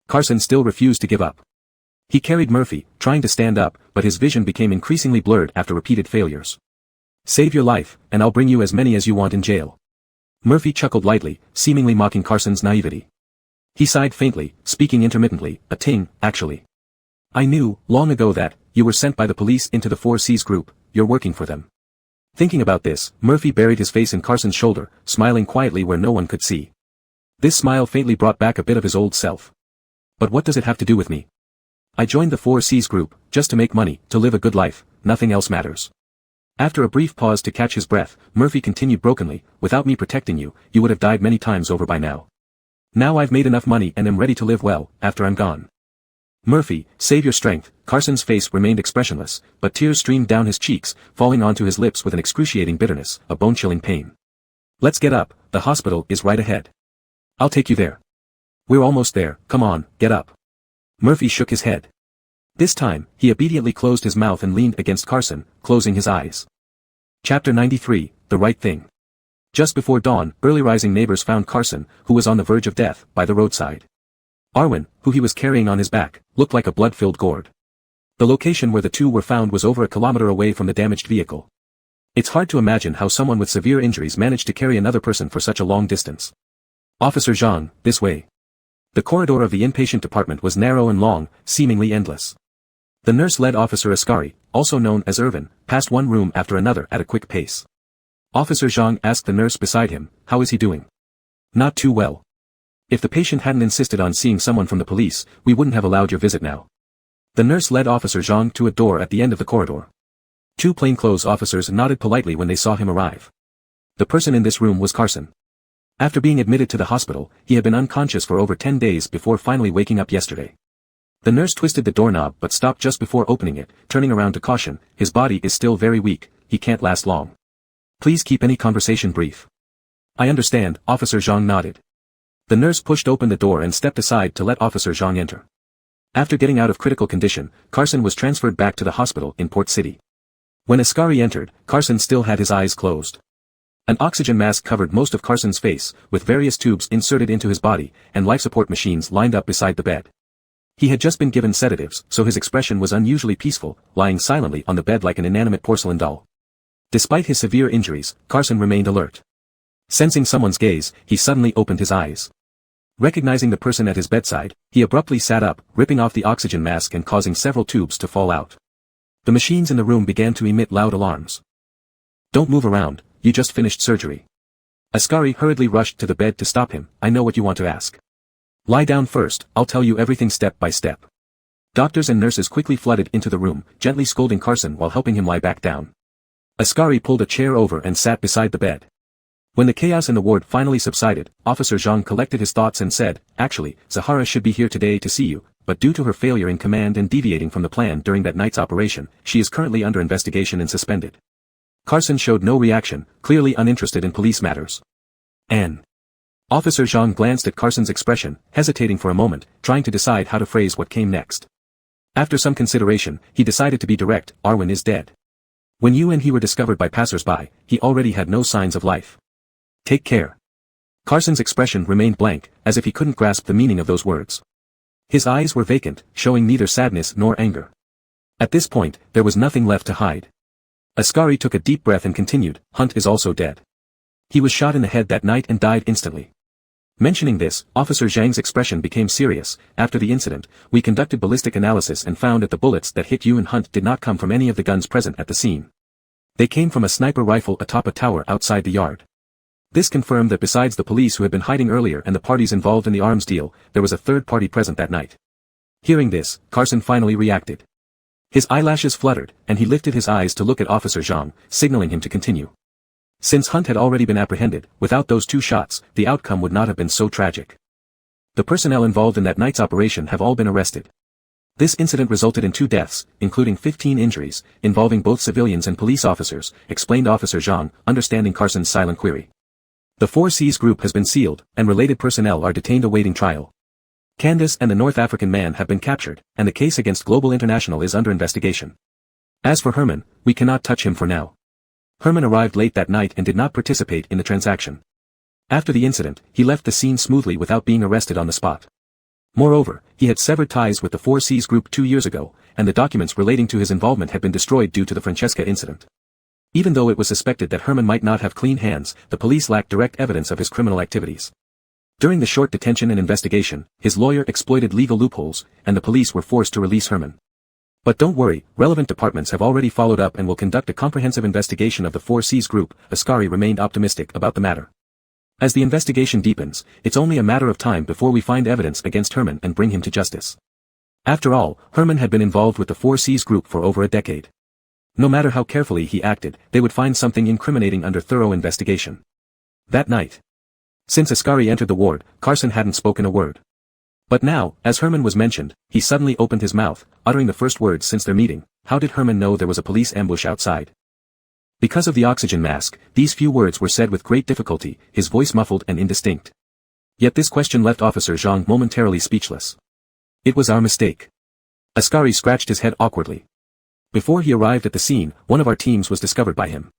Carson still refused to give up. He carried Murphy, trying to stand up, but his vision became increasingly blurred after repeated failures. Save your life, and I'll bring you as many as you want in jail. Murphy chuckled lightly, seemingly mocking Carson's naivety. He sighed faintly, speaking intermittently, a ting, actually. I knew, long ago that, you were sent by the police into the 4Cs group, you're working for them. Thinking about this, Murphy buried his face in Carson's shoulder, smiling quietly where no one could see. This smile faintly brought back a bit of his old self. But what does it have to do with me? I joined the 4Cs group, just to make money, to live a good life, nothing else matters. After a brief pause to catch his breath, Murphy continued brokenly, without me protecting you, you would have died many times over by now. Now I've made enough money and am ready to live well, after I'm gone. Murphy, save your strength. Carson's face remained expressionless, but tears streamed down his cheeks, falling onto his lips with an excruciating bitterness, a bone-chilling pain. Let's get up, the hospital is right ahead. I'll take you there. We're almost there, come on, get up. Murphy shook his head. This time, he obediently closed his mouth and leaned against Carson, closing his eyes. Chapter 93, The Right Thing. Just before dawn, early-rising neighbors found Carson, who was on the verge of death, by the roadside. Arwen, who he was carrying on his back, looked like a blood-filled gourd. The location where the two were found was over a kilometer away from the damaged vehicle. It's hard to imagine how someone with severe injuries managed to carry another person for such a long distance. Officer Zhang, this way. The corridor of the inpatient department was narrow and long, seemingly endless. The nurse led Officer Askari, also known as Irvin, past one room after another at a quick pace. Officer Zhang asked the nurse beside him, how is he doing? Not too well. If the patient hadn't insisted on seeing someone from the police, we wouldn't have allowed your visit now. The nurse led Officer Zhang to a door at the end of the corridor. Two plainclothes officers nodded politely when they saw him arrive. The person in this room was Carson. After being admitted to the hospital, he had been unconscious for over 10 days before finally waking up yesterday. The nurse twisted the doorknob but stopped just before opening it, turning around to caution, his body is still very weak, he can't last long. Please keep any conversation brief. I understand, Officer Zhang nodded. The nurse pushed open the door and stepped aside to let Officer Zhang enter. After getting out of critical condition, Carson was transferred back to the hospital in Port City. When Askari entered, Carson still had his eyes closed. An oxygen mask covered most of Carson's face, with various tubes inserted into his body, and life support machines lined up beside the bed. He had just been given sedatives, so his expression was unusually peaceful, lying silently on the bed like an inanimate porcelain doll. Despite his severe injuries, Carson remained alert. Sensing someone's gaze, he suddenly opened his eyes. Recognizing the person at his bedside, he abruptly sat up, ripping off the oxygen mask and causing several tubes to fall out. The machines in the room began to emit loud alarms. Don't move around, you just finished surgery. Askari hurriedly rushed to the bed to stop him, I know what you want to ask. Lie down first, I'll tell you everything step by step. Doctors and nurses quickly flooded into the room, gently scolding Carson while helping him lie back down. Askari pulled a chair over and sat beside the bed. When the chaos in the ward finally subsided, Officer Zhang collected his thoughts and said, actually, Zahara should be here today to see you, but due to her failure in command and deviating from the plan during that night's operation, she is currently under investigation and suspended. Carson showed no reaction, clearly uninterested in police matters. Officer Zhang glanced at Carson's expression, hesitating for a moment, trying to decide how to phrase what came next. After some consideration, he decided to be direct, Arwen is dead. When you and he were discovered by passers-by, he already had no signs of life. Take care. Carson's expression remained blank, as if he couldn't grasp the meaning of those words. His eyes were vacant, showing neither sadness nor anger. At this point, there was nothing left to hide. Askari took a deep breath and continued, Hunt is also dead. He was shot in the head that night and died instantly. Mentioning this, Officer Zhang's expression became serious. After the incident, we conducted ballistic analysis and found that the bullets that hit you and Hunt did not come from any of the guns present at the scene. They came from a sniper rifle atop a tower outside the yard. This confirmed that besides the police who had been hiding earlier and the parties involved in the arms deal, there was a third party present that night. Hearing this, Carson finally reacted. His eyelashes fluttered, and he lifted his eyes to look at Officer Zhang, signaling him to continue. Since Hunt had already been apprehended, without those two shots, the outcome would not have been so tragic. The personnel involved in that night's operation have all been arrested. This incident resulted in 2 deaths, including 15 injuries, involving both civilians and police officers, explained Officer Zhang, understanding Carson's silent query. The 4Cs group has been sealed, and related personnel are detained awaiting trial. Candace and the North African man have been captured, and the case against Global International is under investigation. As for Herman, we cannot touch him for now. Herman arrived late that night and did not participate in the transaction. After the incident, he left the scene smoothly without being arrested on the spot. Moreover, he had severed ties with the 4Cs group 2 years ago, and the documents relating to his involvement had been destroyed due to the Francesca incident. Even though it was suspected that Herman might not have clean hands, the police lacked direct evidence of his criminal activities. During the short detention and investigation, his lawyer exploited legal loopholes, and the police were forced to release Herman. But don't worry, relevant departments have already followed up and will conduct a comprehensive investigation of the 4Cs group. Ascari remained optimistic about the matter. As the investigation deepens, it's only a matter of time before we find evidence against Herman and bring him to justice. After all, Herman had been involved with the 4Cs group for over a decade. No matter how carefully he acted, they would find something incriminating under thorough investigation. That night. Since Ascari entered the ward, Carson hadn't spoken a word. But now, as Herman was mentioned, he suddenly opened his mouth, uttering the first words since their meeting. How did Herman know there was a police ambush outside? Because of the oxygen mask, these few words were said with great difficulty, his voice muffled and indistinct. Yet this question left Officer Zhang momentarily speechless. It was our mistake. Ascari scratched his head awkwardly. Before he arrived at the scene, one of our teams was discovered by him.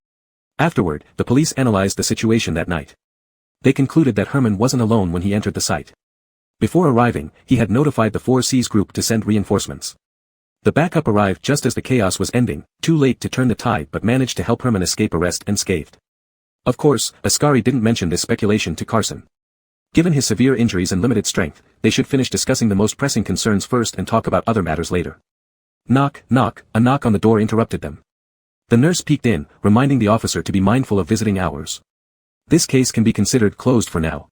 Afterward, the police analyzed the situation that night. They concluded that Herman wasn't alone when he entered the site. Before arriving, he had notified the 4Cs group to send reinforcements. The backup arrived just as the chaos was ending, too late to turn the tide but managed to help Herman escape arrest unscathed. Of course, Ascari didn't mention this speculation to Carson. Given his severe injuries and limited strength, they should finish discussing the most pressing concerns first and talk about other matters later. Knock, knock, a knock on the door interrupted them. The nurse peeked in, reminding the officer to be mindful of visiting hours. This case can be considered closed for now.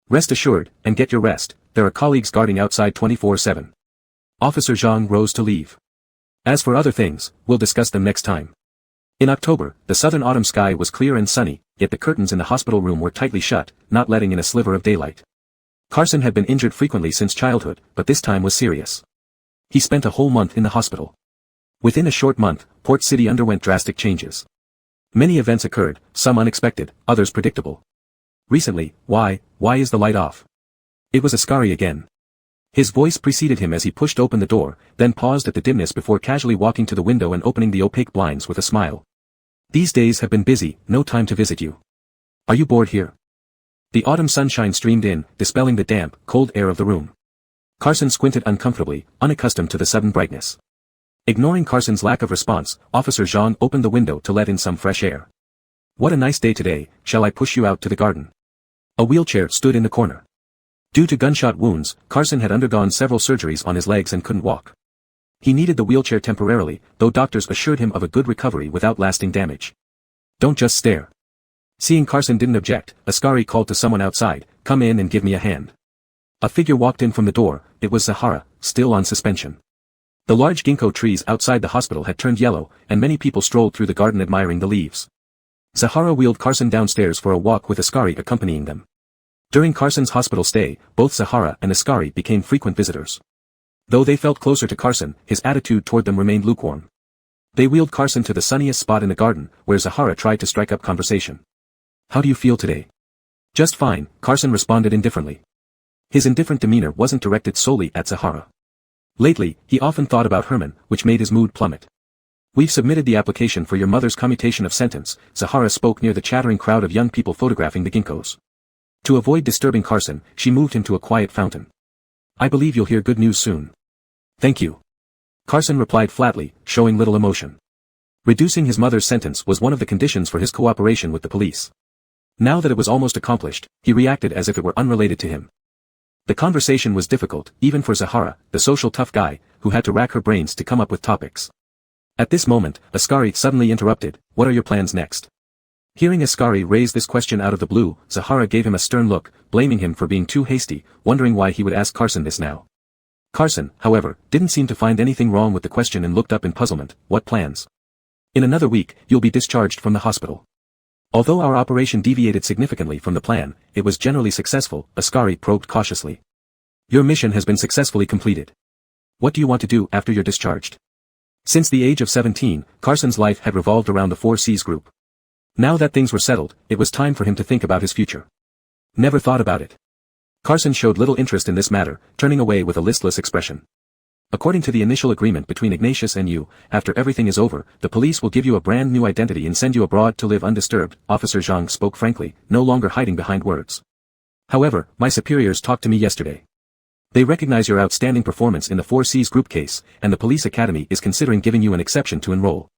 Rest assured, and get your rest, there are colleagues guarding outside 24/7. Officer Zhang rose to leave. As for other things, we'll discuss them next time. In October, the southern autumn sky was clear and sunny, yet the curtains in the hospital room were tightly shut, not letting in a sliver of daylight. Carson had been injured frequently since childhood, but this time was serious. He spent a whole month in the hospital. Within a short month, Port City underwent drastic changes. Many events occurred, some unexpected, others predictable. Recently, why is the light off? It was Ascari again. His voice preceded him as he pushed open the door, then paused at the dimness before casually walking to the window and opening the opaque blinds with a smile. These days have been busy, no time to visit you. Are you bored here? The autumn sunshine streamed in, dispelling the damp, cold air of the room. Carson squinted uncomfortably, unaccustomed to the sudden brightness. Ignoring Carson's lack of response, Officer Zhang opened the window to let in some fresh air. What a nice day today, shall I push you out to the garden? A wheelchair stood in the corner. Due to gunshot wounds, Carson had undergone several surgeries on his legs and couldn't walk. He needed the wheelchair temporarily, though doctors assured him of a good recovery without lasting damage. Don't just stare. Seeing Carson didn't object, Ascari called to someone outside, come in and give me a hand. A figure walked in from the door, it was Zahara, still on suspension. The large ginkgo trees outside the hospital had turned yellow, and many people strolled through the garden admiring the leaves. Zahara wheeled Carson downstairs for a walk with Ascari accompanying them. During Carson's hospital stay, both Zahara and Ascari became frequent visitors. Though they felt closer to Carson, his attitude toward them remained lukewarm. They wheeled Carson to the sunniest spot in the garden, where Zahara tried to strike up conversation. How do you feel today? Just fine, Carson responded indifferently. His indifferent demeanor wasn't directed solely at Zahara. Lately, he often thought about Herman, which made his mood plummet. We've submitted the application for your mother's commutation of sentence, Zahara spoke near the chattering crowd of young people photographing the ginkgos. To avoid disturbing Carson, she moved him to a quiet fountain. I believe you'll hear good news soon. Thank you. Carson replied flatly, showing little emotion. Reducing his mother's sentence was one of the conditions for his cooperation with the police. Now that it was almost accomplished, he reacted as if it were unrelated to him. The conversation was difficult, even for Zahara, the social tough guy, who had to rack her brains to come up with topics. At this moment, Ascari suddenly interrupted, what are your plans next? Hearing Ascari raise this question out of the blue, Zahara gave him a stern look, blaming him for being too hasty, wondering why he would ask Carson this now. Carson, however, didn't seem to find anything wrong with the question and looked up in puzzlement, what plans? In another week, you'll be discharged from the hospital. Although our operation deviated significantly from the plan, it was generally successful, Ascari probed cautiously. Your mission has been successfully completed. What do you want to do after you're discharged? Since the age of 17, Carson's life had revolved around the 4Cs group. Now that things were settled, it was time for him to think about his future. Never thought about it. Carson showed little interest in this matter, turning away with a listless expression. According to the initial agreement between Ignatius and you, after everything is over, the police will give you a brand new identity and send you abroad to live undisturbed, Officer Zhang spoke frankly, no longer hiding behind words. However, my superiors talked to me yesterday. They recognize your outstanding performance in the 4Cs group case, and the police academy is considering giving you an exception to enroll.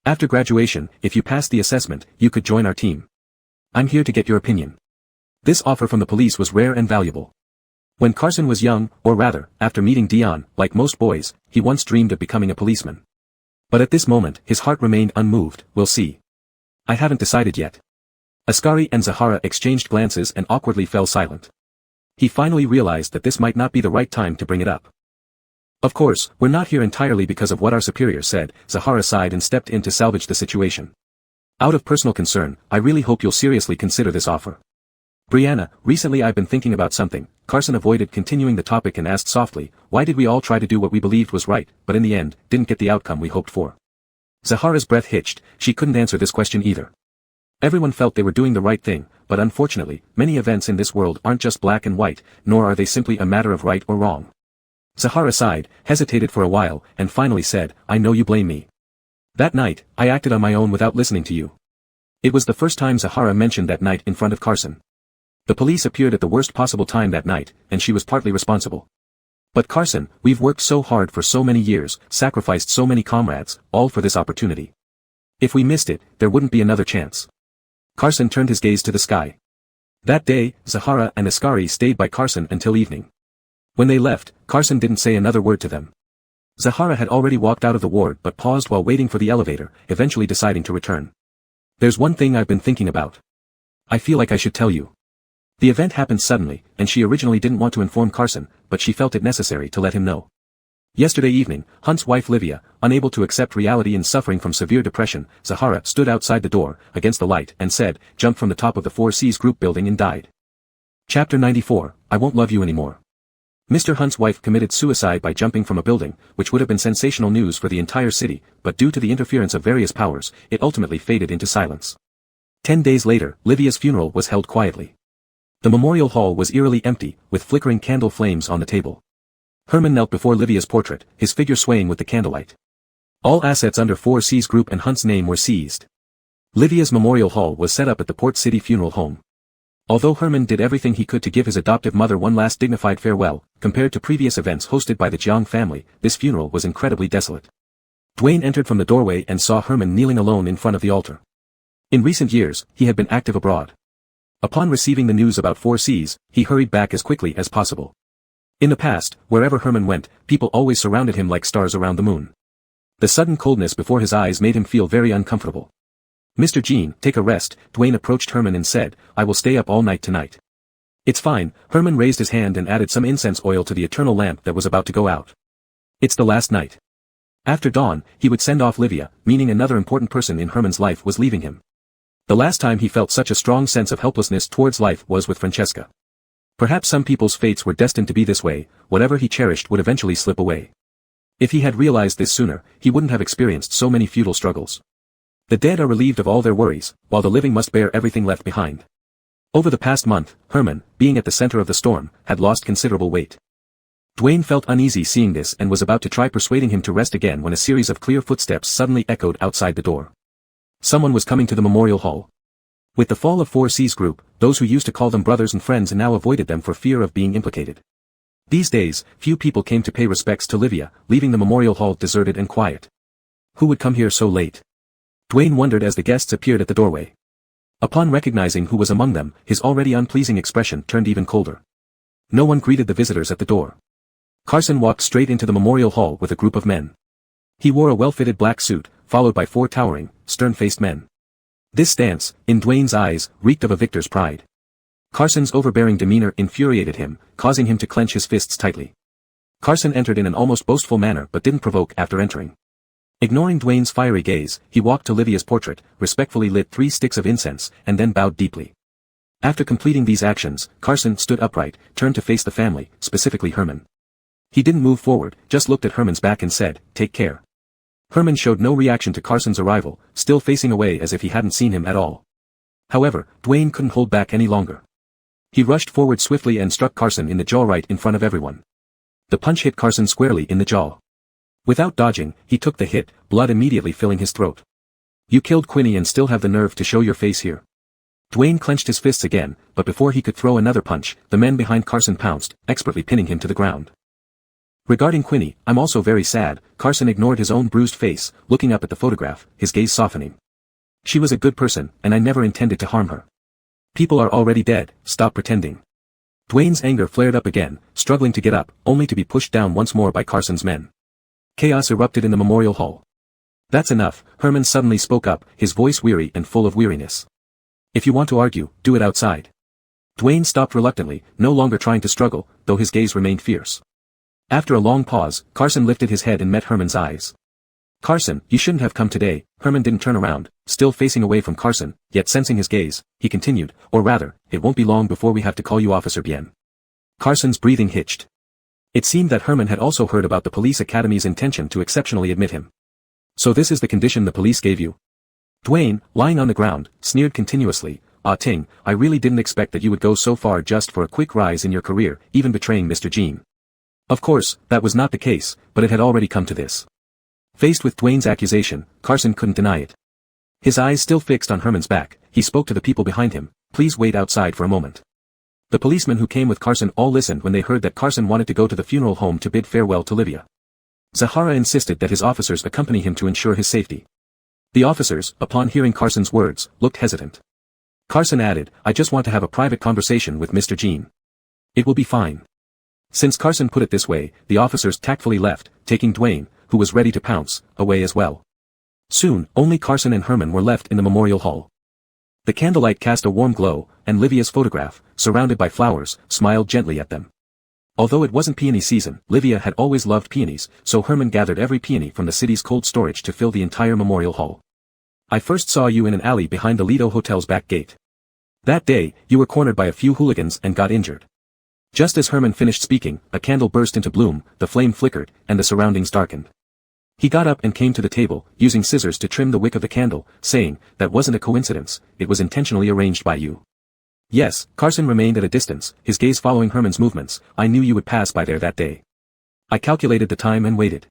After graduation, if you pass the assessment, you could join our team. I'm here to get your opinion. This offer from the police was rare and valuable. When Carson was young, or rather, after meeting Dion, like most boys, he once dreamed of becoming a policeman. But at this moment, his heart remained unmoved. We'll see. I haven't decided yet. Askari and Zahara exchanged glances and awkwardly fell silent. He finally realized that this might not be the right time to bring it up. Of course, we're not here entirely because of what our superior said. Zahara sighed and stepped in to salvage the situation. Out of personal concern, I really hope you'll seriously consider this offer. Brianna, recently I've been thinking about something. Carson avoided continuing the topic and asked softly, why did we all try to do what we believed was right, but in the end, didn't get the outcome we hoped for? Zahara's breath hitched. She couldn't answer this question either. Everyone felt they were doing the right thing, but unfortunately, many events in this world aren't just black and white, nor are they simply a matter of right or wrong. Zahara sighed, hesitated for a while, and finally said, I know you blame me. That night, I acted on my own without listening to you. It was the first time Zahara mentioned that night in front of Carson. The police appeared at the worst possible time that night, and she was partly responsible. But Carson, we've worked so hard for so many years, sacrificed so many comrades, all for this opportunity. If we missed it, there wouldn't be another chance. Carson turned his gaze to the sky. That day, Zahara and Askari stayed by Carson until evening. When they left, Carson didn't say another word to them. Zahara had already walked out of the ward but paused while waiting for the elevator, eventually deciding to return. There's one thing I've been thinking about. I feel like I should tell you. The event happened suddenly, and she originally didn't want to inform Carson, but she felt it necessary to let him know. Yesterday evening, Hunt's wife Livia, unable to accept reality and suffering from severe depression, Zahara stood outside the door, against the light, and said, jumped from the top of the 4C's group building and died. Chapter 94, I Won't Love You Anymore. Mr. Hunt's wife committed suicide by jumping from a building, which would have been sensational news for the entire city, but due to the interference of various powers, it ultimately faded into silence. 10 days later, Livia's funeral was held quietly. The memorial hall was eerily empty, with flickering candle flames on the table. Herman knelt before Livia's portrait, his figure swaying with the candlelight. All assets under 4C's group and Hunt's name were seized. Livia's memorial hall was set up at the Port City Funeral Home. Although Herman did everything he could to give his adoptive mother one last dignified farewell, compared to previous events hosted by the Jiang family, this funeral was incredibly desolate. Dwayne entered from the doorway and saw Herman kneeling alone in front of the altar. In recent years, he had been active abroad. Upon receiving the news about 4C's, he hurried back as quickly as possible. In the past, wherever Herman went, people always surrounded him like stars around the moon. The sudden coldness before his eyes made him feel very uncomfortable. Mr. Jean, take a rest. Dwayne approached Herman and said, I will stay up all night tonight. It's fine. Herman raised his hand and added some incense oil to the eternal lamp that was about to go out. It's the last night. After dawn, he would send off Livia, meaning another important person in Herman's life was leaving him. The last time he felt such a strong sense of helplessness towards life was with Francesca. Perhaps some people's fates were destined to be this way, whatever he cherished would eventually slip away. If he had realized this sooner, he wouldn't have experienced so many futile struggles. The dead are relieved of all their worries, while the living must bear everything left behind. Over the past month, Herman, being at the center of the storm, had lost considerable weight. Dwayne felt uneasy seeing this and was about to try persuading him to rest again when a series of clear footsteps suddenly echoed outside the door. Someone was coming to the memorial hall. With the fall of 4C's group, those who used to call them brothers and friends now avoided them for fear of being implicated. These days, few people came to pay respects to Livia, leaving the memorial hall deserted and quiet. Who would come here so late? Dwayne wondered as the guests appeared at the doorway. Upon recognizing who was among them, his already unpleasing expression turned even colder. No one greeted the visitors at the door. Carson walked straight into the memorial hall with a group of men. He wore a well-fitted black suit, followed by 4 towering, stern-faced men. This stance, in Dwayne's eyes, reeked of a victor's pride. Carson's overbearing demeanor infuriated him, causing him to clench his fists tightly. Carson entered in an almost boastful manner but didn't provoke after entering. Ignoring Dwayne's fiery gaze, he walked to Livia's portrait, respectfully lit 3 sticks of incense, and then bowed deeply. After completing these actions, Carson stood upright, turned to face the family, specifically Herman. He didn't move forward, just looked at Herman's back and said, "Take care." Herman showed no reaction to Carson's arrival, still facing away as if he hadn't seen him at all. However, Dwayne couldn't hold back any longer. He rushed forward swiftly and struck Carson in the jaw right in front of everyone. The punch hit Carson squarely in the jaw. Without dodging, he took the hit, blood immediately filling his throat. "You killed Quinny and still have the nerve to show your face here." Dwayne clenched his fists again, but before he could throw another punch, the men behind Carson pounced, expertly pinning him to the ground. "Regarding Quinny, I'm also very sad." Carson ignored his own bruised face, looking up at the photograph, his gaze softening. "She was a good person, and I never intended to harm her." "People are already dead, stop pretending." Dwayne's anger flared up again, struggling to get up, only to be pushed down once more by Carson's men. Chaos erupted in the memorial hall. That's enough, Herman suddenly spoke up, his voice weary and full of weariness. If you want to argue, do it outside. Dwayne stopped reluctantly, no longer trying to struggle, though his gaze remained fierce. After a long pause, Carson lifted his head and met Herman's eyes. Carson, you shouldn't have come today. Herman didn't turn around, still facing away from Carson, yet sensing his gaze, he continued, or rather, it won't be long before we have to call you Officer Bien. Carson's breathing hitched. It seemed that Herman had also heard about the police academy's intention to exceptionally admit him. So this is the condition the police gave you? Dwayne, lying on the ground, sneered continuously, "Ah Ting, I really didn't expect that you would go so far just for a quick rise in your career, even betraying Mr. Jean." Of course, that was not the case, but it had already come to this. Faced with Dwayne's accusation, Carson couldn't deny it. His eyes still fixed on Herman's back, he spoke to the people behind him, "Please wait outside for a moment." The policemen who came with Carson all listened when they heard that Carson wanted to go to the funeral home to bid farewell to Livia. Zahara insisted that his officers accompany him to ensure his safety. The officers, upon hearing Carson's words, looked hesitant. Carson added, "I just want to have a private conversation with Mr. Jean. It will be fine." Since Carson put it this way, the officers tactfully left, taking Dwayne, who was ready to pounce, away as well. Soon, only Carson and Herman were left in the memorial hall. The candlelight cast a warm glow, and Livia's photograph, surrounded by flowers, smiled gently at them. Although it wasn't peony season, Livia had always loved peonies, so Herman gathered every peony from the city's cold storage to fill the entire memorial hall. "I first saw you in an alley behind the Lido Hotel's back gate. That day, you were cornered by a few hooligans and got injured." Just as Herman finished speaking, a candle burst into bloom, the flame flickered, and the surroundings darkened. He got up and came to the table, using scissors to trim the wick of the candle, saying, "That wasn't a coincidence, it was intentionally arranged by you." "Yes," Carson remained at a distance, his gaze following Herman's movements, "I knew you would pass by there that day. I calculated the time and waited."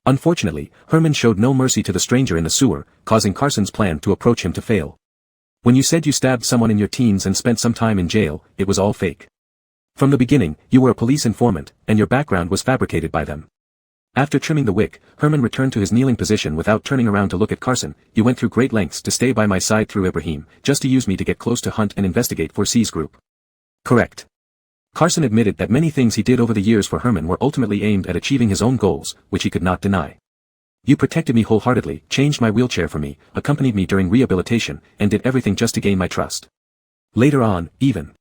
Unfortunately, Herman showed no mercy to the stranger in the sewer, causing Carson's plan to approach him to fail. "When you said you stabbed someone in your teens and spent some time in jail, it was all fake. From the beginning, you were a police informant, and your background was fabricated by them." After trimming the wick, Herman returned to his kneeling position without turning around to look at Carson. "You went through great lengths to stay by my side through Ibrahim, just to use me to get close to hunt and investigate for C's group." "Correct." Carson admitted that many things he did over the years for Herman were ultimately aimed at achieving his own goals, which he could not deny. "You protected me wholeheartedly, changed my wheelchair for me, accompanied me during rehabilitation, and did everything just to gain my trust. Later on, even."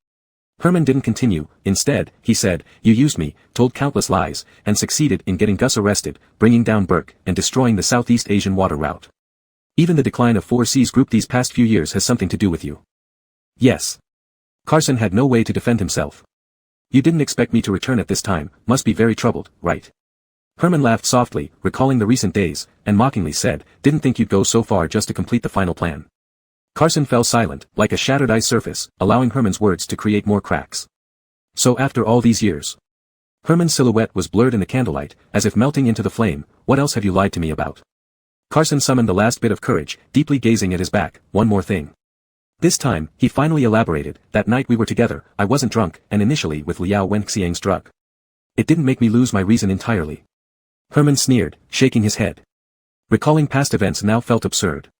Herman didn't continue. Instead, he said, "You used me, told countless lies, and succeeded in getting Gus arrested, bringing down Burke, and destroying the Southeast Asian water route. Even the decline of 4C's group these past few years has something to do with you." "Yes." Carson had no way to defend himself. "You didn't expect me to return at this time, must be very troubled, right?" Herman laughed softly, recalling the recent days, and mockingly said, "Didn't think you'd go so far just to complete the final plan." Carson fell silent, like a shattered ice surface, allowing Herman's words to create more cracks. "So after all these years?" Herman's silhouette was blurred in the candlelight, as if melting into the flame. "What else have you lied to me about?" Carson summoned the last bit of courage, deeply gazing at his back. "One more thing." This time, he finally elaborated, "That night we were together, I wasn't drunk, and initially with Liao Wenxiang's drug. It didn't make me lose my reason entirely." Herman sneered, shaking his head. Recalling past events now felt absurd.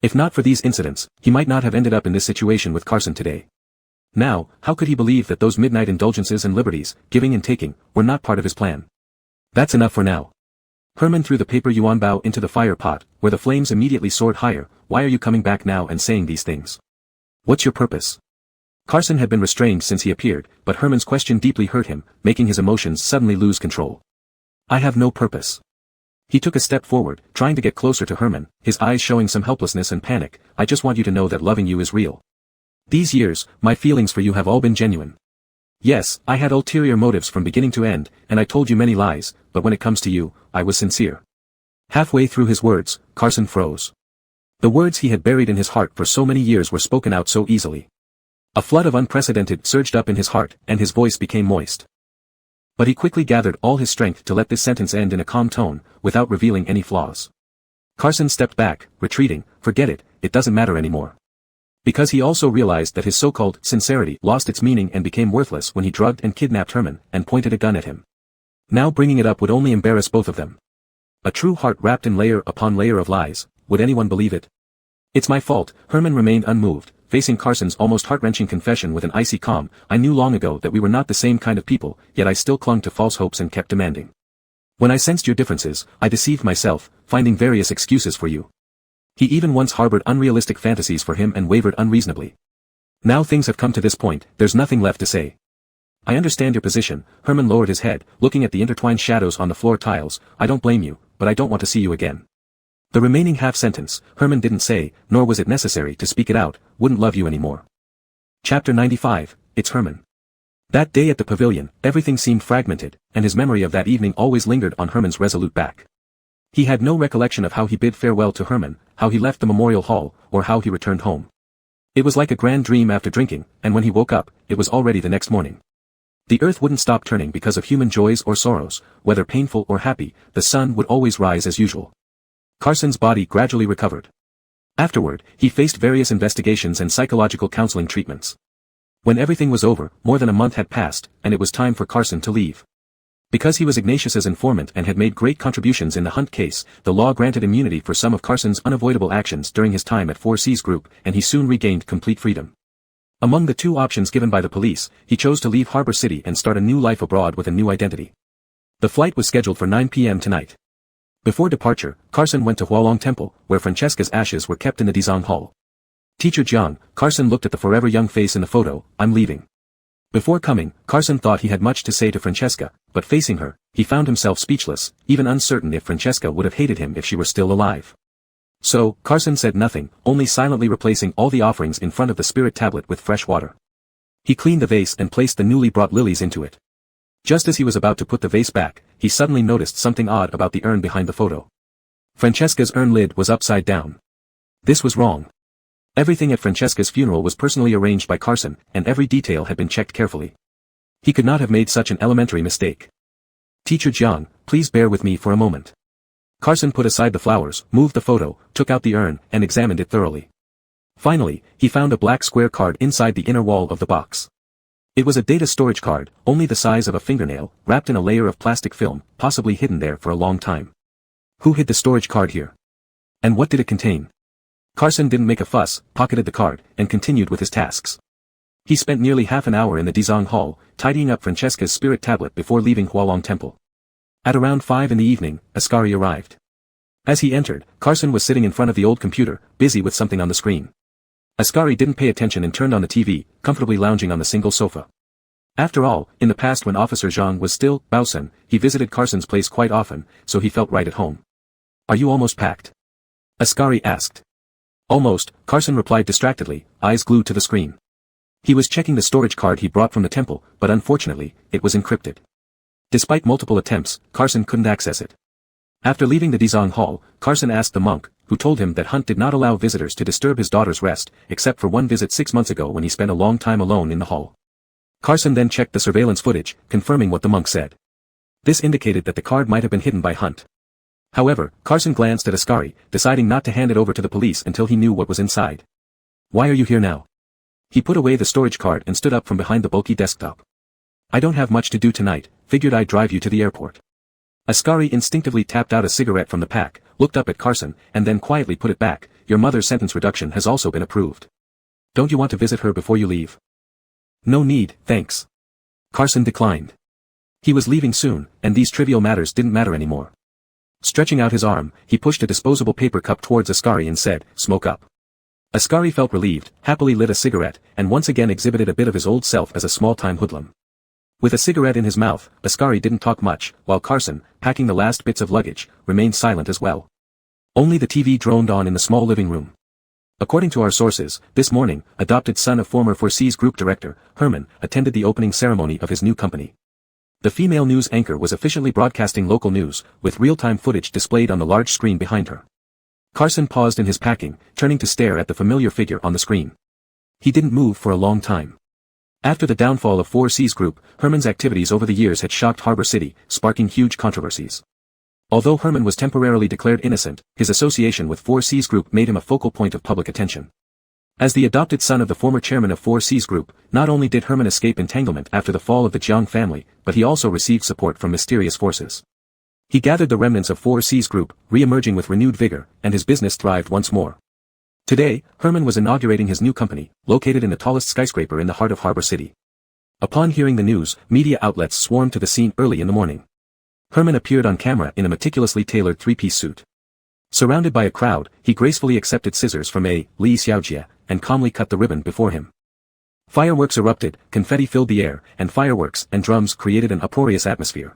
If not for these incidents, he might not have ended up in this situation with Carson today. Now, how could he believe that those midnight indulgences and liberties, giving and taking, were not part of his plan? "That's enough for now." Herman threw the paper yuanbao into the fire pot, where the flames immediately soared higher. "Why are you coming back now and saying these things? What's your purpose?" Carson had been restrained since he appeared, but Herman's question deeply hurt him, making his emotions suddenly lose control. "I have no purpose." He took a step forward, trying to get closer to Herman, his eyes showing some helplessness and panic. "I just want you to know that loving you is real. These years, my feelings for you have all been genuine. Yes, I had ulterior motives from beginning to end, and I told you many lies, but when it comes to you, I was sincere." Halfway through his words, Carson froze. The words he had buried in his heart for so many years were spoken out so easily. A flood of unprecedented surged up in his heart, and his voice became moist. But he quickly gathered all his strength to let this sentence end in a calm tone, without revealing any flaws. Carson stepped back, retreating. "Forget it, it doesn't matter anymore." Because he also realized that his so-called sincerity lost its meaning and became worthless when he drugged and kidnapped Herman, and pointed a gun at him. Now bringing it up would only embarrass both of them. A true heart wrapped in layer upon layer of lies, would anyone believe it? "It's my fault." Herman remained unmoved, facing Carson's almost heart-wrenching confession with an icy calm. I knew long ago that we were not the same kind of people, yet I still clung to false hopes and kept demanding. When I sensed your differences, I deceived myself, finding various excuses for you. He even once harbored unrealistic fantasies for him and wavered unreasonably. Now things have come to this point, there's nothing left to say. I understand your position. Herman lowered his head, looking at the intertwined shadows on the floor tiles. I don't blame you, but I don't want to see you again. The remaining half-sentence, Herman didn't say, nor was it necessary to speak it out, wouldn't love you anymore. Chapter 95, It's Herman. That day at the pavilion, everything seemed fragmented, and his memory of that evening always lingered on Herman's resolute back. He had no recollection of how he bid farewell to Herman, how he left the memorial hall, or how he returned home. It was like a grand dream after drinking, and when he woke up, it was already the next morning. The earth wouldn't stop turning because of human joys or sorrows, whether painful or happy, the sun would always rise as usual. Carson's body gradually recovered. Afterward, he faced various investigations and psychological counseling treatments. When everything was over, more than a month had passed, and it was time for Carson to leave. Because he was Ignatius's informant and had made great contributions in the Hunt case, the law granted immunity for some of Carson's unavoidable actions during his time at 4C's group, and he soon regained complete freedom. Among the two options given by the police, he chose to leave Harbor City and start a new life abroad with a new identity. The flight was scheduled for 9 p.m. tonight. Before departure, Carson went to Hualong Temple, where Francesca's ashes were kept in the Dizang Hall. Teacher Jiang, Carson looked at the forever young face in the photo. I'm leaving. Before coming, Carson thought he had much to say to Francesca, but facing her, he found himself speechless, even uncertain if Francesca would have hated him if she were still alive. So, Carson said nothing, only silently replacing all the offerings in front of the spirit tablet with fresh water. He cleaned the vase and placed the newly brought lilies into it. Just as he was about to put the vase back, he suddenly noticed something odd about the urn behind the photo. Francesca's urn lid was upside down. This was wrong. Everything at Francesca's funeral was personally arranged by Carson, and every detail had been checked carefully. He could not have made such an elementary mistake. Teacher Jiang, please bear with me for a moment. Carson put aside the flowers, moved the photo, took out the urn, and examined it thoroughly. Finally, he found a black square card inside the inner wall of the box. It was a data storage card, only the size of a fingernail, wrapped in a layer of plastic film, possibly hidden there for a long time. Who hid the storage card here? And what did it contain? Carson didn't make a fuss, pocketed the card, and continued with his tasks. He spent nearly half an hour in the Dizang Hall, tidying up Francesca's spirit tablet before leaving Hualong Temple. At around 5 in the evening, Ascari arrived. As he entered, Carson was sitting in front of the old computer, busy with something on the screen. Ascari didn't pay attention and turned on the TV, comfortably lounging on the single sofa. After all, in the past when Officer Zhang was still Baosen, he visited Carson's place quite often, so he felt right at home. Are you almost packed? Ascari asked. Almost, Carson replied distractedly, eyes glued to the screen. He was checking the storage card he brought from the temple, but unfortunately, it was encrypted. Despite multiple attempts, Carson couldn't access it. After leaving the Dizang Hall, Carson asked the monk, who told him that Hunt did not allow visitors to disturb his daughter's rest, except for one visit 6 months ago when he spent a long time alone in the hall. Carson then checked the surveillance footage, confirming what the monk said. This indicated that the card might have been hidden by Hunt. However, Carson glanced at Ascari, deciding not to hand it over to the police until he knew what was inside. Why are you here now? He put away the storage card and stood up from behind the bulky desktop. I don't have much to do tonight, figured I'd drive you to the airport. Ascari instinctively tapped out a cigarette from the pack, looked up at Carson, and then quietly put it back. Your mother's sentence reduction has also been approved. Don't you want to visit her before you leave? No need, thanks. Carson declined. He was leaving soon, and these trivial matters didn't matter anymore. Stretching out his arm, he pushed a disposable paper cup towards Ascari and said, smoke up. Ascari felt relieved, happily lit a cigarette, and once again exhibited a bit of his old self as a small-time hoodlum. With a cigarette in his mouth, Ascari didn't talk much, while Carson, packing the last bits of luggage, remained silent as well. Only the TV droned on in the small living room. According to our sources, this morning, adopted son of former 4C's group director, Herman, attended the opening ceremony of his new company. The female news anchor was efficiently broadcasting local news, with real-time footage displayed on the large screen behind her. Carson paused in his packing, turning to stare at the familiar figure on the screen. He didn't move for a long time. After the downfall of 4C's group, Herman's activities over the years had shocked Harbor City, sparking huge controversies. Although Herman was temporarily declared innocent, his association with 4C's group made him a focal point of public attention. As the adopted son of the former chairman of 4C's group, not only did Herman escape entanglement after the fall of the Jiang family, but he also received support from mysterious forces. He gathered the remnants of 4C's group, re-emerging with renewed vigor, and his business thrived once more. Today, Herman was inaugurating his new company, located in the tallest skyscraper in the heart of Harbor City. Upon hearing the news, media outlets swarmed to the scene early in the morning. Herman appeared on camera in a meticulously tailored three-piece suit. Surrounded by a crowd, he gracefully accepted scissors from Li Xiaojie, and calmly cut the ribbon before him. Fireworks erupted, confetti filled the air, and fireworks and drums created an uproarious atmosphere.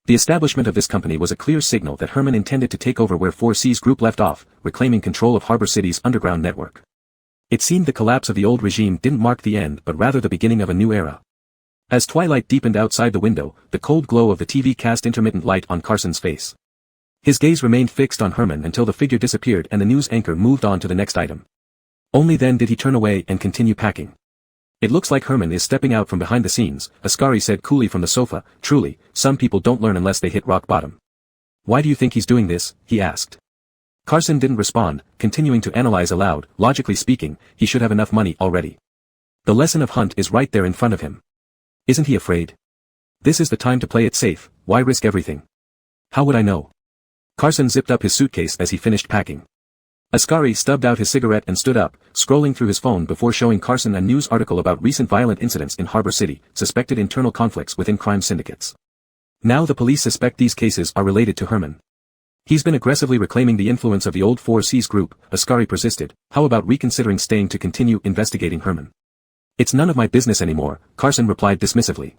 The establishment of this company was a clear signal that Herman intended to take over where 4C's group left off, reclaiming control of Harbor City's underground network. It seemed the collapse of the old regime didn't mark the end but rather the beginning of a new era. As twilight deepened outside the window, the cold glow of the TV cast intermittent light on Carson's face. His gaze remained fixed on Herman until the figure disappeared and the news anchor moved on to the next item. Only then did he turn away and continue packing. "It looks like Herman is stepping out from behind the scenes," Ascari said coolly from the sofa. "Truly, some people don't learn unless they hit rock bottom." "Why do you think he's doing this?" he asked. Carson didn't respond, continuing to analyze aloud. "Logically speaking, he should have enough money already. The lesson of Hunt is right there in front of him. Isn't he afraid? This is the time to play it safe. Why risk everything?" "How would I know?" Carson zipped up his suitcase as he finished packing. Ascari stubbed out his cigarette and stood up, scrolling through his phone before showing Carson a news article about recent violent incidents in Harbor City, suspected internal conflicts within crime syndicates. Now the police suspect these cases are related to Herman. "He's been aggressively reclaiming the influence of the old 4C's group," Ascari persisted. "How about reconsidering staying to continue investigating Herman?" "It's none of my business anymore," Carson replied dismissively.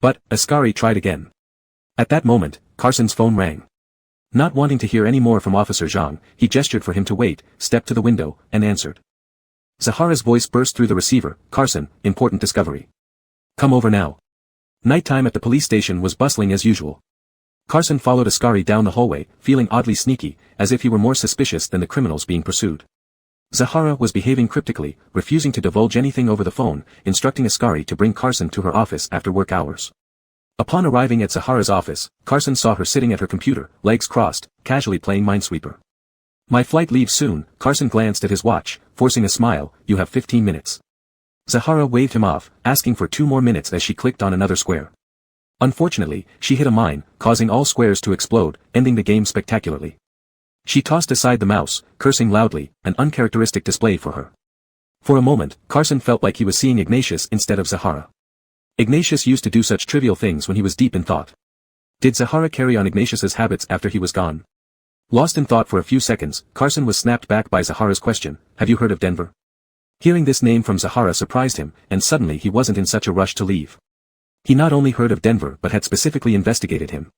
"But," Ascari tried again. At that moment, Carson's phone rang. Not wanting to hear any more from Officer Zhang, he gestured for him to wait, stepped to the window, and answered. Zahara's voice burst through the receiver. "Carson, important discovery. Come over now." Nighttime at the police station was bustling as usual. Carson followed Ascari down the hallway, feeling oddly sneaky, as if he were more suspicious than the criminals being pursued. Zahara was behaving cryptically, refusing to divulge anything over the phone, instructing Ascari to bring Carson to her office after work hours. Upon arriving at Zahara's office, Carson saw her sitting at her computer, legs crossed, casually playing Minesweeper. "My flight leaves soon." Carson glanced at his watch, forcing a smile. "You have 15 minutes. Zahara waved him off, asking for 2 more minutes as she clicked on another square. Unfortunately, she hit a mine, causing all squares to explode, ending the game spectacularly. She tossed aside the mouse, cursing loudly, an uncharacteristic display for her. For a moment, Carson felt like he was seeing Ignatius instead of Zahara. Ignatius used to do such trivial things when he was deep in thought. Did Zahara carry on Ignatius's habits after he was gone? Lost in thought for a few seconds, Carson was snapped back by Zahara's question. "Have you heard of Denver?" Hearing this name from Zahara surprised him, and suddenly he wasn't in such a rush to leave. He not only heard of Denver but had specifically investigated him.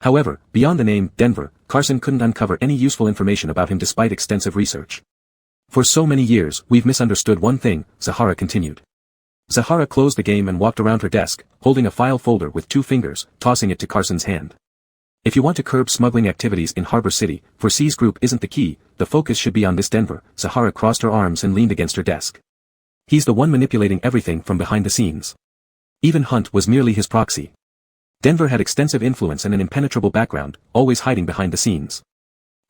However, beyond the name, Denver, Carson couldn't uncover any useful information about him despite extensive research. "For so many years, we've misunderstood one thing," Zahara continued. Zahara closed the game and walked around her desk, holding a file folder with 2 fingers, tossing it to Carson's hand. "If you want to curb smuggling activities in Harbor City, 4C's group isn't the key, the focus should be on this Denver." Zahara crossed her arms and leaned against her desk. "He's the one manipulating everything from behind the scenes. Even Hunt was merely his proxy. Denver had extensive influence and an impenetrable background, always hiding behind the scenes.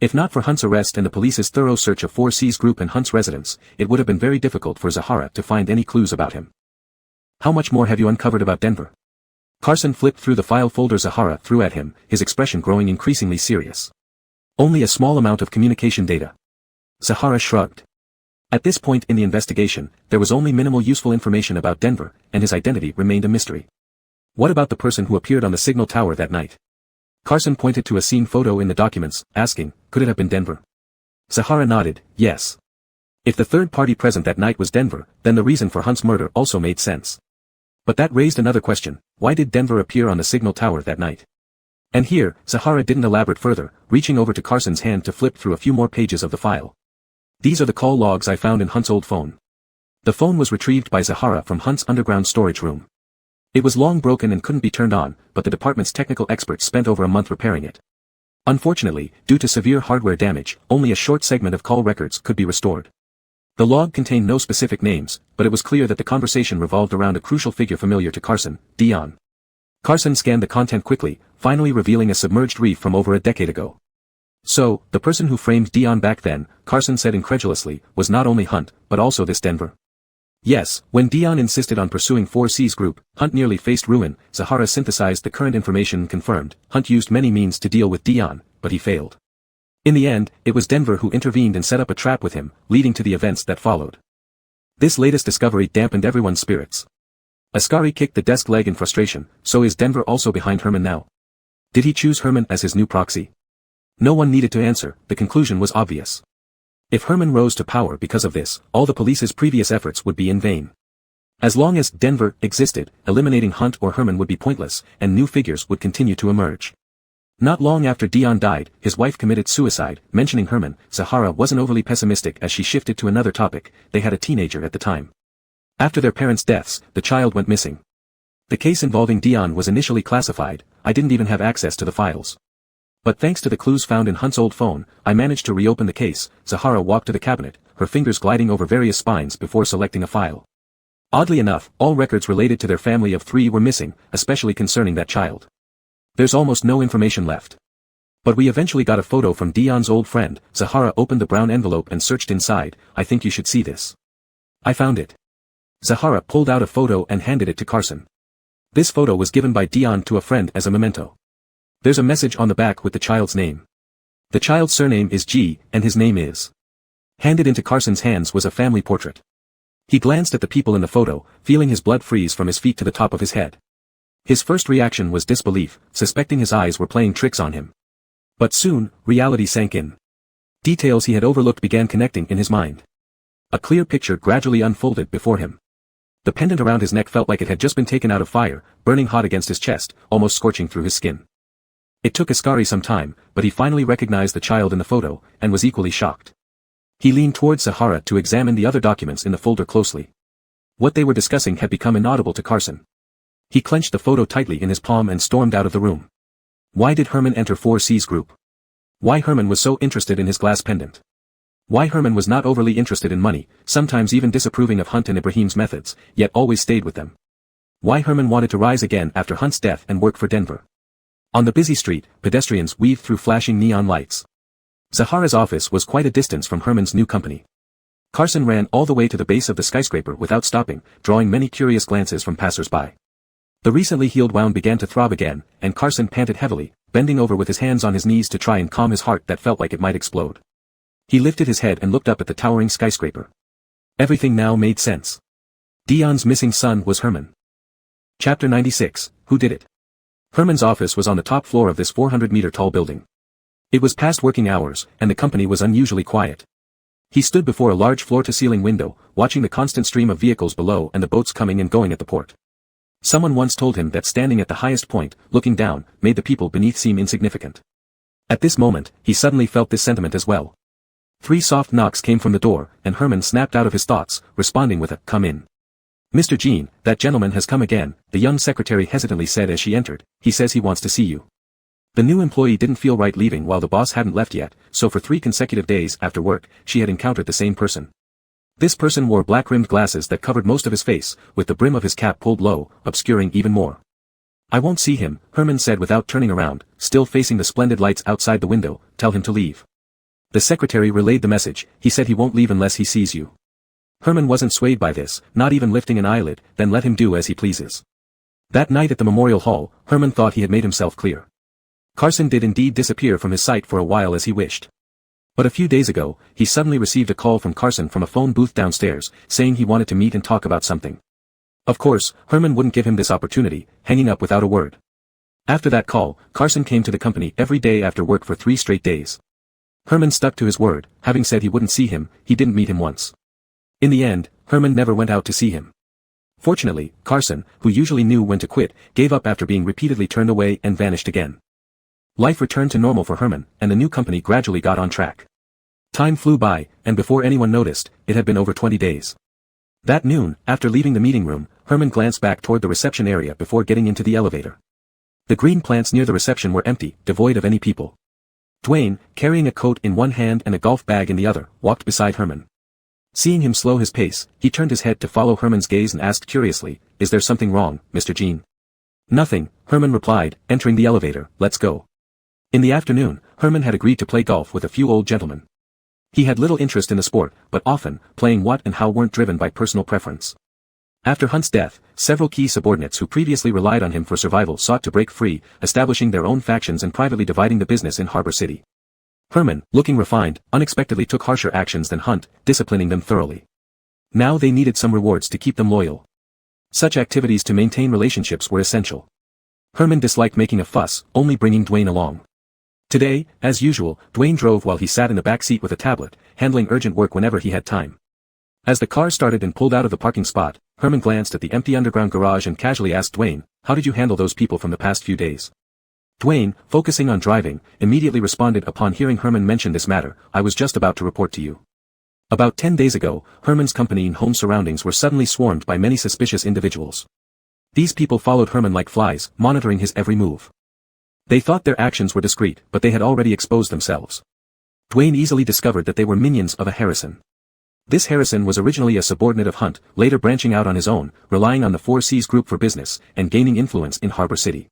If not for Hunt's arrest and the police's thorough search of 4C's group and Hunt's residence, it would have been very difficult for Zahara to find any clues about him." "How much more have you uncovered about Denver?" Carson flipped through the file folder Zahara threw at him, his expression growing increasingly serious. "Only a small amount of communication data." Zahara shrugged. At this point in the investigation, there was only minimal useful information about Denver, and his identity remained a mystery. "What about the person who appeared on the signal tower that night?" Carson pointed to a scene photo in the documents, asking, "Could it have been Denver?" Zahara nodded, "Yes. If the third party present that night was Denver, then the reason for Hunt's murder also made sense. But that raised another question: why did Denver appear on the signal tower that night?" And here, Zahara didn't elaborate further, reaching over to Carson's hand to flip through a few more pages of the file. "These are the call logs I found in Hunt's old phone." The phone was retrieved by Zahara from Hunt's underground storage room. It was long broken and couldn't be turned on, but the department's technical experts spent over a month repairing it. Unfortunately, due to severe hardware damage, only a short segment of call records could be restored. The log contained no specific names, but it was clear that the conversation revolved around a crucial figure familiar to Carson, Dion. Carson scanned the content quickly, finally revealing a submerged reef from over a decade ago. "So, the person who framed Dion back then," Carson said incredulously, "was not only Hunt, but also this Denver." "Yes, when Dion insisted on pursuing 4C's group, Hunt nearly faced ruin." Zahara synthesized the current information and confirmed, "Hunt used many means to deal with Dion, but he failed. In the end, it was Denver who intervened and set up a trap with him, leading to the events that followed. This latest discovery dampened everyone's spirits. Ascari kicked the desk leg in frustration. So is Denver also behind Herman now? Did he choose Herman as his new proxy? No one needed to answer, the conclusion was obvious. If Herman rose to power because of this, all the police's previous efforts would be in vain. As long as Denver existed, eliminating Hunt or Herman would be pointless, and new figures would continue to emerge. Not long after Dion died, his wife committed suicide. Mentioning Herman, Zahara wasn't overly pessimistic as she shifted to another topic. They had a teenager at the time. After their parents' deaths, the child went missing. The case involving Dion was initially classified. I didn't even have access to the files. But thanks to the clues found in Hunt's old phone, I managed to reopen the case. Zahara walked to the cabinet, her fingers gliding over various spines before selecting a file. Oddly enough, all records related to their family of 3 were missing, especially concerning that child. There's almost no information left. But we eventually got a photo from Dion's old friend. Zahara opened the brown envelope and searched inside. I think you should see this. I found it. Zahara pulled out a photo and handed it to Carson. This photo was given by Dion to a friend as a memento. There's a message on the back with the child's name. The child's surname is G, and his name is. Handed into Carson's hands was a family portrait. He glanced at the people in the photo, feeling his blood freeze from his feet to the top of his head. His first reaction was disbelief, suspecting his eyes were playing tricks on him. But soon, reality sank in. Details he had overlooked began connecting in his mind. A clear picture gradually unfolded before him. The pendant around his neck felt like it had just been taken out of fire, burning hot against his chest, almost scorching through his skin. It took Ascari some time, but he finally recognized the child in the photo, and was equally shocked. He leaned towards Zahara to examine the other documents in the folder closely. What they were discussing had become inaudible to Carson. He clenched the photo tightly in his palm and stormed out of the room. Why did Herman enter 4C's group? Why Herman was so interested in his glass pendant? Why Herman was not overly interested in money, sometimes even disapproving of Hunt and Ibrahim's methods, yet always stayed with them? Why Herman wanted to rise again after Hunt's death and work for Denver? On the busy street, pedestrians weaved through flashing neon lights. Zahara's office was quite a distance from Herman's new company. Carson ran all the way to the base of the skyscraper without stopping, drawing many curious glances from passers-by. The recently healed wound began to throb again, and Carson panted heavily, bending over with his hands on his knees to try and calm his heart that felt like it might explode. He lifted his head and looked up at the towering skyscraper. Everything now made sense. Dion's missing son was Herman. Chapter 96, Who Did It? Herman's office was on the top floor of this 400-meter-tall building. It was past working hours, and the company was unusually quiet. He stood before a large floor-to-ceiling window, watching the constant stream of vehicles below and the boats coming and going at the port. Someone once told him that standing at the highest point, looking down, made the people beneath seem insignificant. At this moment, he suddenly felt this sentiment as well. 3 soft knocks came from the door, and Herman snapped out of his thoughts, responding with a, "Come in." "Mr. Jean, that gentleman has come again," the young secretary hesitantly said as she entered. "He says he wants to see you." The new employee didn't feel right leaving while the boss hadn't left yet, so for 3 consecutive days after work, she had encountered the same person. This person wore black-rimmed glasses that covered most of his face, with the brim of his cap pulled low, obscuring even more. "I won't see him," Herman said without turning around, still facing the splendid lights outside the window. "Tell him to leave." The secretary relayed the message. "He said he won't leave unless he sees you." Herman wasn't swayed by this, not even lifting an eyelid. "Then let him do as he pleases." That night at the Memorial Hall, Herman thought he had made himself clear. Carson did indeed disappear from his sight for a while as he wished. But a few days ago, he suddenly received a call from Carson from a phone booth downstairs, saying he wanted to meet and talk about something. Of course, Herman wouldn't give him this opportunity, hanging up without a word. After that call, Carson came to the company every day after work for 3 straight days. Herman stuck to his word. Having said he wouldn't see him, he didn't meet him once. In the end, Herman never went out to see him. Fortunately, Carson, who usually knew when to quit, gave up after being repeatedly turned away and vanished again. Life returned to normal for Herman, and the new company gradually got on track. Time flew by, and before anyone noticed, it had been over 20 days. That noon, after leaving the meeting room, Herman glanced back toward the reception area before getting into the elevator. The green plants near the reception were empty, devoid of any people. Dwayne, carrying a coat in one hand and a golf bag in the other, walked beside Herman. Seeing him slow his pace, he turned his head to follow Herman's gaze and asked curiously, "Is there something wrong, Mr. Jean?" "Nothing," Herman replied, entering the elevator. "Let's go." In the afternoon, Herman had agreed to play golf with a few old gentlemen. He had little interest in the sport, but often, playing what and how weren't driven by personal preference. After Hunt's death, several key subordinates who previously relied on him for survival sought to break free, establishing their own factions and privately dividing the business in Harbor City. Herman, looking refined, unexpectedly took harsher actions than Hunt, disciplining them thoroughly. Now they needed some rewards to keep them loyal. Such activities to maintain relationships were essential. Herman disliked making a fuss, only bringing Dwayne along. Today, as usual, Dwayne drove while he sat in the back seat with a tablet, handling urgent work whenever he had time. As the car started and pulled out of the parking spot, Herman glanced at the empty underground garage and casually asked Dwayne, "How did you handle those people from the past few days?" Dwayne, focusing on driving, immediately responded upon hearing Herman mention this matter, "I was just about to report to you." About 10 days ago, Herman's company and home surroundings were suddenly swarmed by many suspicious individuals. These people followed Herman like flies, monitoring his every move. They thought their actions were discreet, but they had already exposed themselves. Dwayne easily discovered that they were minions of a Harrison. This Harrison was originally a subordinate of Hunt, later branching out on his own, relying on the 4Cs group for business, and gaining influence in Harbor City.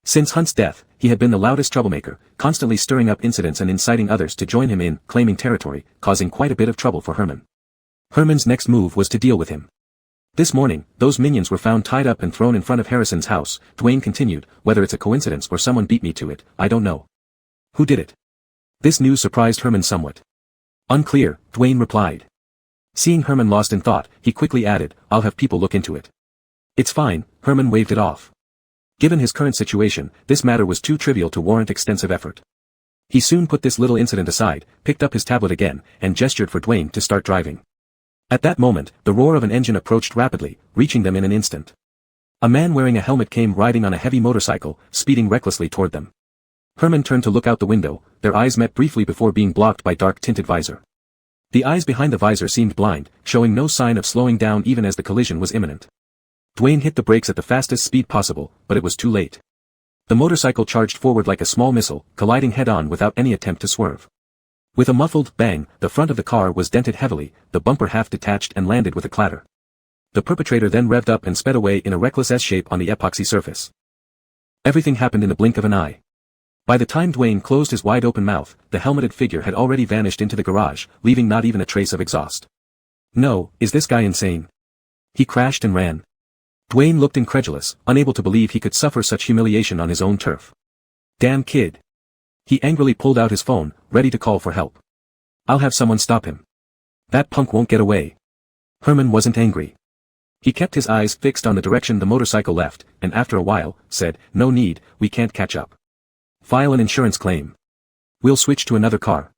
Since Hunt's death, he had been the loudest troublemaker, constantly stirring up incidents and inciting others to join him in claiming territory, causing quite a bit of trouble for Herman. Herman's next move was to deal with him. This morning, those minions were found tied up and thrown in front of Harrison's house. Dwayne continued, "Whether it's a coincidence or someone beat me to it, I don't know. Who did it?" This news surprised Herman somewhat. "Unclear," Dwayne replied. Seeing Herman lost in thought, he quickly added, "I'll have people look into it." "It's fine," Herman waved it off. Given his current situation, this matter was too trivial to warrant extensive effort. He soon put this little incident aside, picked up his tablet again, and gestured for Dwayne to start driving. At that moment, the roar of an engine approached rapidly, reaching them in an instant. A man wearing a helmet came riding on a heavy motorcycle, speeding recklessly toward them. Herman turned to look out the window, their eyes met briefly before being blocked by dark-tinted visor. The eyes behind the visor seemed blind, showing no sign of slowing down even as the collision was imminent. Dwayne hit the brakes at the fastest speed possible, but it was too late. The motorcycle charged forward like a small missile, colliding head-on without any attempt to swerve. With a muffled bang, the front of the car was dented heavily, the bumper half detached and landed with a clatter. The perpetrator then revved up and sped away in a reckless S-shape on the epoxy surface. Everything happened in the blink of an eye. By the time Dwayne closed his wide-open mouth, the helmeted figure had already vanished into the garage, leaving not even a trace of exhaust. "No, is this guy insane? He crashed and ran." Dwayne looked incredulous, unable to believe he could suffer such humiliation on his own turf. "Damn kid." He angrily pulled out his phone, ready to call for help. "I'll have someone stop him. That punk won't get away." Herman wasn't angry. He kept his eyes fixed on the direction the motorcycle left, and after a while, said, "No need, we can't catch up. File an insurance claim. We'll switch to another car."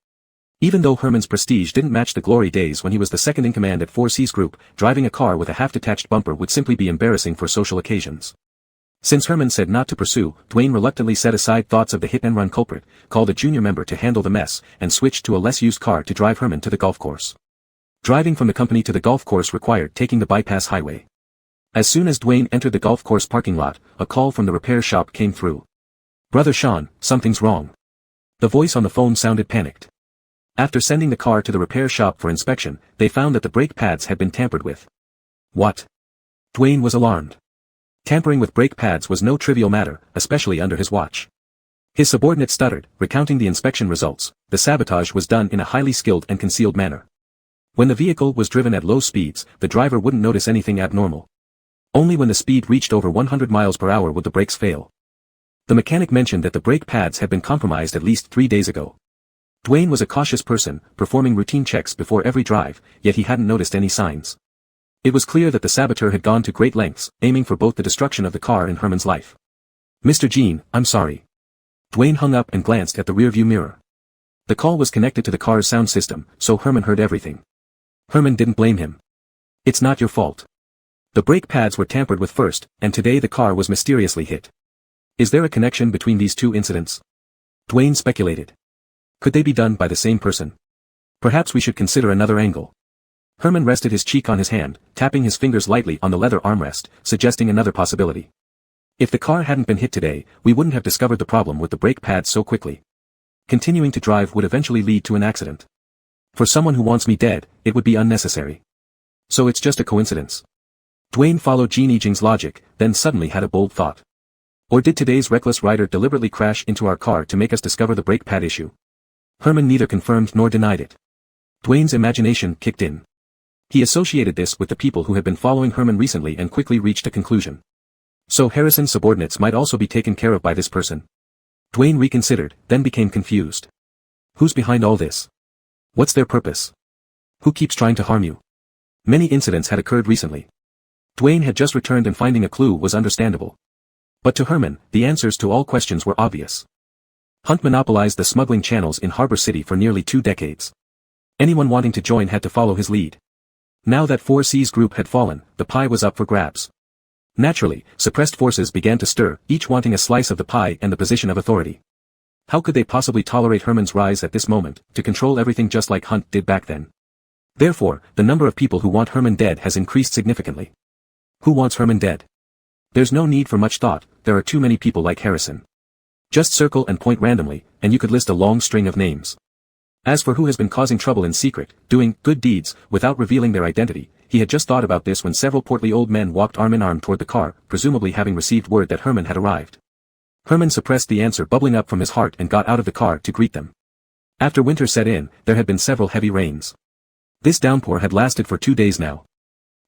Even though Herman's prestige didn't match the glory days when he was the second in command at 4C's group, driving a car with a half-detached bumper would simply be embarrassing for social occasions. Since Herman said not to pursue, Dwayne reluctantly set aside thoughts of the hit-and-run culprit, called a junior member to handle the mess, and switched to a less-used car to drive Herman to the golf course. Driving from the company to the golf course required taking the bypass highway. As soon as Dwayne entered the golf course parking lot, a call from the repair shop came through. "Brother Sean, something's wrong." The voice on the phone sounded panicked. After sending the car to the repair shop for inspection, they found that the brake pads had been tampered with. "What?" Dwayne was alarmed. Tampering with brake pads was no trivial matter, especially under his watch. His subordinate stuttered, recounting the inspection results. The sabotage was done in a highly skilled and concealed manner. When the vehicle was driven at low speeds, the driver wouldn't notice anything abnormal. Only when the speed reached over 100 miles per hour would the brakes fail. The mechanic mentioned that the brake pads had been compromised at least 3 days ago. Dwayne was a cautious person, performing routine checks before every drive, yet he hadn't noticed any signs. It was clear that the saboteur had gone to great lengths, aiming for both the destruction of the car and Herman's life. "Mr. Jean, I'm sorry." Dwayne hung up and glanced at the rearview mirror. The call was connected to the car's sound system, so Herman heard everything. Herman didn't blame him. "It's not your fault. The brake pads were tampered with first, and today the car was mysteriously hit. Is there a connection between these two incidents?" Dwayne speculated. "Could they be done by the same person? Perhaps we should consider another angle." Herman rested his cheek on his hand, tapping his fingers lightly on the leather armrest, suggesting another possibility. "If the car hadn't been hit today, we wouldn't have discovered the problem with the brake pads so quickly. Continuing to drive would eventually lead to an accident. For someone who wants me dead, it would be unnecessary. So it's just a coincidence." Dwayne followed Jean Egan's logic, then suddenly had a bold thought. Or did today's reckless rider deliberately crash into our car to make us discover the brake pad issue? Herman neither confirmed nor denied it. Dwayne's imagination kicked in. He associated this with the people who had been following Herman recently and quickly reached a conclusion. So Harrison's subordinates might also be taken care of by this person. Dwayne reconsidered, then became confused. Who's behind all this? What's their purpose? Who keeps trying to harm you? Many incidents had occurred recently. Dwayne had just returned and finding a clue was understandable. But to Herman, the answers to all questions were obvious. Hunt monopolized the smuggling channels in Harbor City for nearly 2 decades. Anyone wanting to join had to follow his lead. Now that 4C's group had fallen, the pie was up for grabs. Naturally, suppressed forces began to stir, each wanting a slice of the pie and the position of authority. How could they possibly tolerate Herman's rise at this moment, to control everything just like Hunt did back then? Therefore, the number of people who want Herman dead has increased significantly. Who wants Herman dead? There's no need for much thought, there are too many people like Harrison. Just circle and point randomly, and you could list a long string of names. As for who has been causing trouble in secret, doing good deeds, without revealing their identity, he had just thought about this when several portly old men walked arm in arm toward the car, presumably having received word that Herman had arrived. Herman suppressed the answer bubbling up from his heart and got out of the car to greet them. After winter set in, there had been several heavy rains. This downpour had lasted for 2 days now.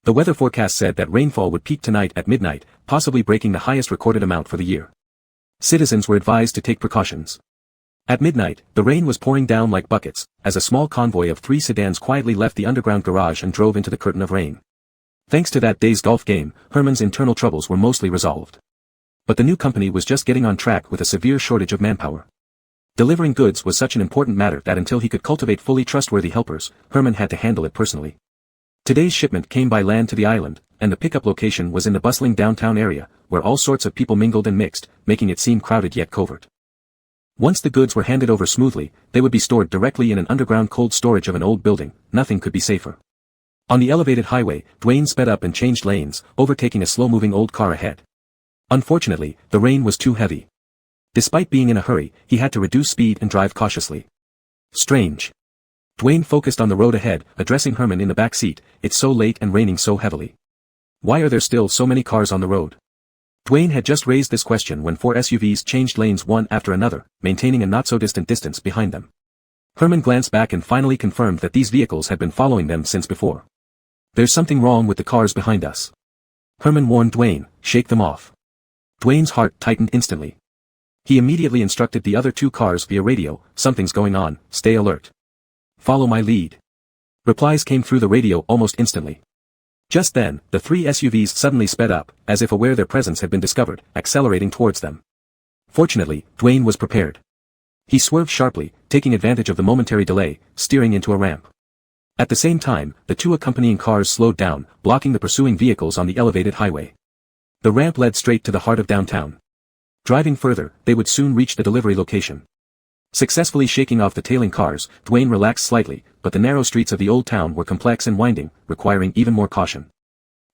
The weather forecast said that rainfall would peak tonight at midnight, possibly breaking the highest recorded amount for the year. Citizens were advised to take precautions. At midnight, the rain was pouring down like buckets, as a small convoy of 3 sedans quietly left the underground garage and drove into the curtain of rain. Thanks to that day's golf game, Herman's internal troubles were mostly resolved. But the new company was just getting on track with a severe shortage of manpower. Delivering goods was such an important matter that until he could cultivate fully trustworthy helpers, Herman had to handle it personally. Today's shipment came by land to the island, and the pickup location was in the bustling downtown area, where all sorts of people mingled and mixed, making it seem crowded yet covert. Once the goods were handed over smoothly, they would be stored directly in an underground cold storage of an old building. Nothing could be safer. On the elevated highway, Dwayne sped up and changed lanes, overtaking a slow-moving old car ahead. Unfortunately, the rain was too heavy. Despite being in a hurry, he had to reduce speed and drive cautiously. Strange. Dwayne focused on the road ahead, addressing Herman in the back seat. It's so late and raining so heavily. Why are there still so many cars on the road? Dwayne had just raised this question when 4 SUVs changed lanes one after another, maintaining a not-so-distant distance behind them. Herman glanced back and finally confirmed that these vehicles had been following them since before. There's something wrong with the cars behind us. Herman warned Dwayne, shake them off. Dwayne's heart tightened instantly. He immediately instructed the other 2 cars via radio, something's going on, stay alert. Follow my lead. Replies came through the radio almost instantly. Just then, the 3 SUVs suddenly sped up, as if aware their presence had been discovered, accelerating towards them. Fortunately, Dwayne was prepared. He swerved sharply, taking advantage of the momentary delay, steering into a ramp. At the same time, the 2 accompanying cars slowed down, blocking the pursuing vehicles on the elevated highway. The ramp led straight to the heart of downtown. Driving further, they would soon reach the delivery location. Successfully shaking off the tailing cars, Dwayne relaxed slightly, but the narrow streets of the old town were complex and winding, requiring even more caution.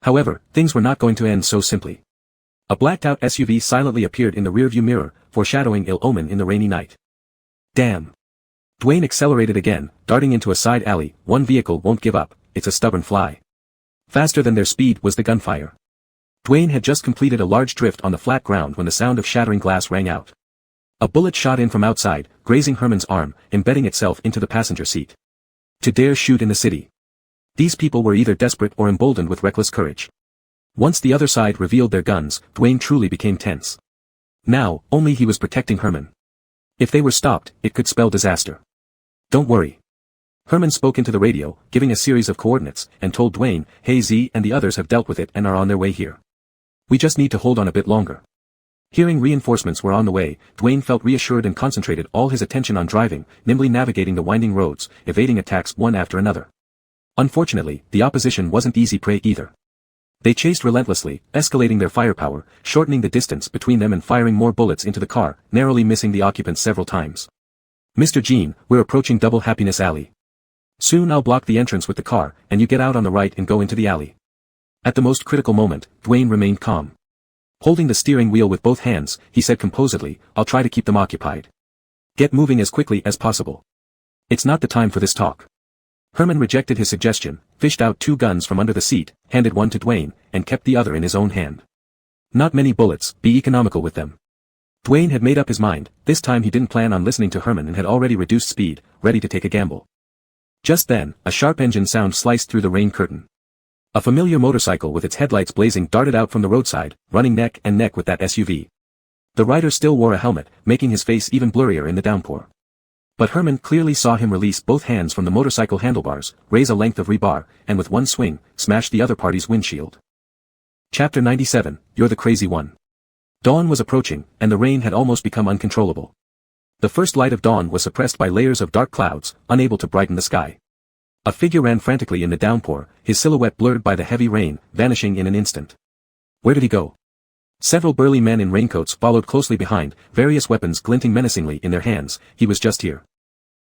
However, things were not going to end so simply. A blacked-out SUV silently appeared in the rearview mirror, foreshadowing ill omen in the rainy night. Damn. Dwayne accelerated again, darting into a side alley. One vehicle won't give up, it's a stubborn fly. Faster than their speed was the gunfire. Dwayne had just completed a large drift on the flat ground when the sound of shattering glass rang out. A bullet shot in from outside, grazing Herman's arm, embedding itself into the passenger seat. To dare shoot in the city. These people were either desperate or emboldened with reckless courage. Once the other side revealed their guns, Dwayne truly became tense. Now, only he was protecting Herman. If they were stopped, it could spell disaster. Don't worry. Herman spoke into the radio, giving a series of coordinates, and told Dwayne, hey Z and the others have dealt with it and are on their way here. We just need to hold on a bit longer. Hearing reinforcements were on the way, Dwayne felt reassured and concentrated all his attention on driving, nimbly navigating the winding roads, evading attacks one after another. Unfortunately, the opposition wasn't easy prey either. They chased relentlessly, escalating their firepower, shortening the distance between them and firing more bullets into the car, narrowly missing the occupants several times. Mr. Jean, we're approaching Double Happiness Alley. Soon I'll block the entrance with the car, and you get out on the right and go into the alley. At the most critical moment, Dwayne remained calm. Holding the steering wheel with both hands, he said composedly, I'll try to keep them occupied. Get moving as quickly as possible. It's not the time for this talk. Herman rejected his suggestion, fished out 2 guns from under the seat, handed one to Dwayne, and kept the other in his own hand. Not many bullets, be economical with them. Dwayne had made up his mind, this time he didn't plan on listening to Herman and had already reduced speed, ready to take a gamble. Just then, a sharp engine sound sliced through the rain curtain. A familiar motorcycle with its headlights blazing darted out from the roadside, running neck and neck with that SUV. The rider still wore a helmet, making his face even blurrier in the downpour. But Herman clearly saw him release both hands from the motorcycle handlebars, raise a length of rebar, and with one swing, smash the other party's windshield. Chapter 97, You're the Crazy One. Dawn was approaching, and the rain had almost become uncontrollable. The first light of dawn was suppressed by layers of dark clouds, unable to brighten the sky. A figure ran frantically in the downpour, his silhouette blurred by the heavy rain, vanishing in an instant. Where did he go? Several burly men in raincoats followed closely behind, various weapons glinting menacingly in their hands. He was just here.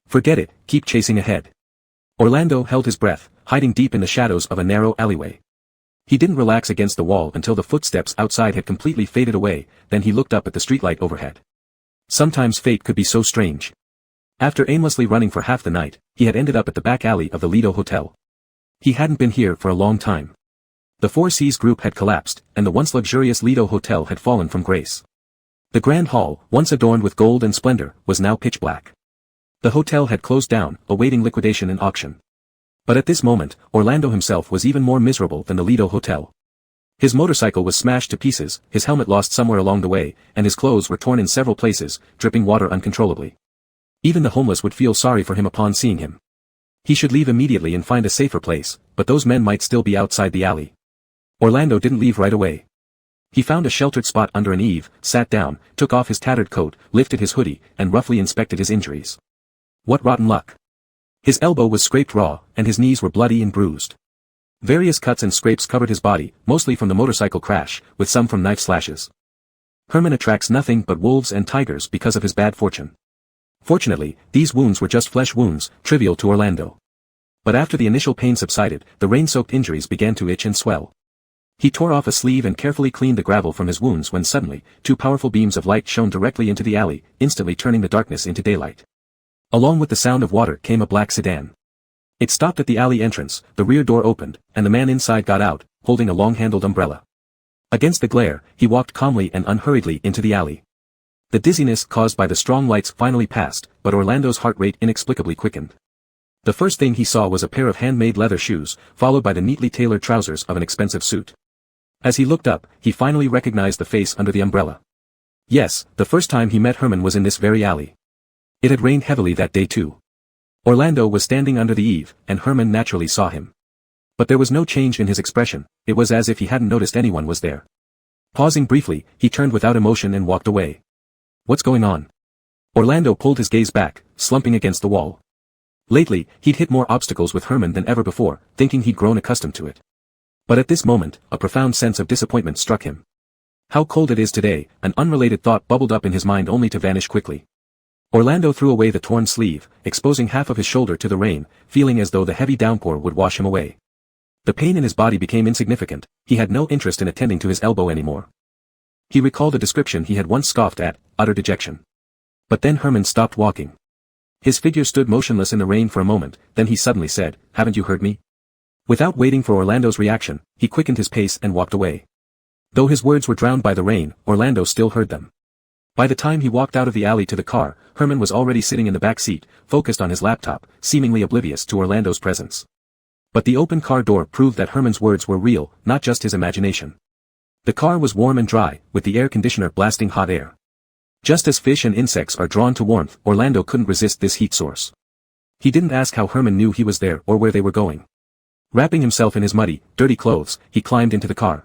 Forget it, keep chasing ahead. Orlando held his breath, hiding deep in the shadows of a narrow alleyway. He didn't relax against the wall until the footsteps outside had completely faded away, then he looked up at the streetlight overhead. Sometimes fate could be so strange. After aimlessly running for half the night, he had ended up at the back alley of the Lido Hotel. He hadn't been here for a long time. The Four Seas group had collapsed, and the once luxurious Lido Hotel had fallen from grace. The Grand Hall, once adorned with gold and splendor, was now pitch black. The hotel had closed down, awaiting liquidation and auction. But at this moment, Orlando himself was even more miserable than the Lido Hotel. His motorcycle was smashed to pieces, his helmet lost somewhere along the way, and his clothes were torn in several places, dripping water uncontrollably. Even the homeless would feel sorry for him upon seeing him. He should leave immediately and find a safer place, but those men might still be outside the alley. Orlando didn't leave right away. He found a sheltered spot under an eave, sat down, took off his tattered coat, lifted his hoodie, and roughly inspected his injuries. What rotten luck. His elbow was scraped raw, and his knees were bloody and bruised. Various cuts and scrapes covered his body, mostly from the motorcycle crash, with some from knife slashes. Herman attracts nothing but wolves and tigers because of his bad fortune. Fortunately, these wounds were just flesh wounds, trivial to Orlando. But after the initial pain subsided, the rain-soaked injuries began to itch and swell. He tore off a sleeve and carefully cleaned the gravel from his wounds when suddenly, two powerful beams of light shone directly into the alley, instantly turning the darkness into daylight. Along with the sound of water came a black sedan. It stopped at the alley entrance, the rear door opened, and the man inside got out, holding a long-handled umbrella. Against the glare, he walked calmly and unhurriedly into the alley. The dizziness caused by the strong lights finally passed, but Orlando's heart rate inexplicably quickened. The first thing he saw was a pair of handmade leather shoes, followed by the neatly tailored trousers of an expensive suit. As he looked up, he finally recognized the face under the umbrella. Yes, the first time he met Herman was in this very alley. It had rained heavily that day too. Orlando was standing under the eave, and Herman naturally saw him. But there was no change in his expression, it was as if he hadn't noticed anyone was there. Pausing briefly, he turned without emotion and walked away. What's going on? Orlando pulled his gaze back, slumping against the wall. Lately, he'd hit more obstacles with Herman than ever before, thinking he'd grown accustomed to it. But at this moment, a profound sense of disappointment struck him. How cold it is today, an unrelated thought bubbled up in his mind only to vanish quickly. Orlando threw away the torn sleeve, exposing half of his shoulder to the rain, feeling as though the heavy downpour would wash him away. The pain in his body became insignificant, he had no interest in attending to his elbow anymore. He recalled a description he had once scoffed at, utter dejection. But then Herman stopped walking. His figure stood motionless in the rain for a moment, then he suddenly said, "Haven't you heard me?" Without waiting for Orlando's reaction, he quickened his pace and walked away. Though his words were drowned by the rain, Orlando still heard them. By the time he walked out of the alley to the car, Herman was already sitting in the back seat, focused on his laptop, seemingly oblivious to Orlando's presence. But the open car door proved that Herman's words were real, not just his imagination. The car was warm and dry, with the air conditioner blasting hot air. Just as fish and insects are drawn to warmth, Orlando couldn't resist this heat source. He didn't ask how Herman knew he was there or where they were going. Wrapping himself in his muddy, dirty clothes, he climbed into the car.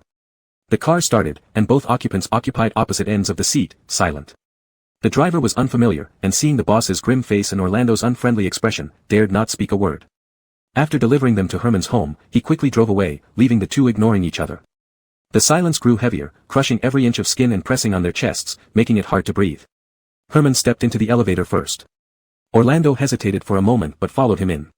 The car started, and both occupants occupied opposite ends of the seat, silent. The driver was unfamiliar, and seeing the boss's grim face and Orlando's unfriendly expression, dared not speak a word. After delivering them to Herman's home, he quickly drove away, leaving the two ignoring each other. The silence grew heavier, crushing every inch of skin and pressing on their chests, making it hard to breathe. Herman stepped into the elevator first. Orlando hesitated for a moment but followed him in.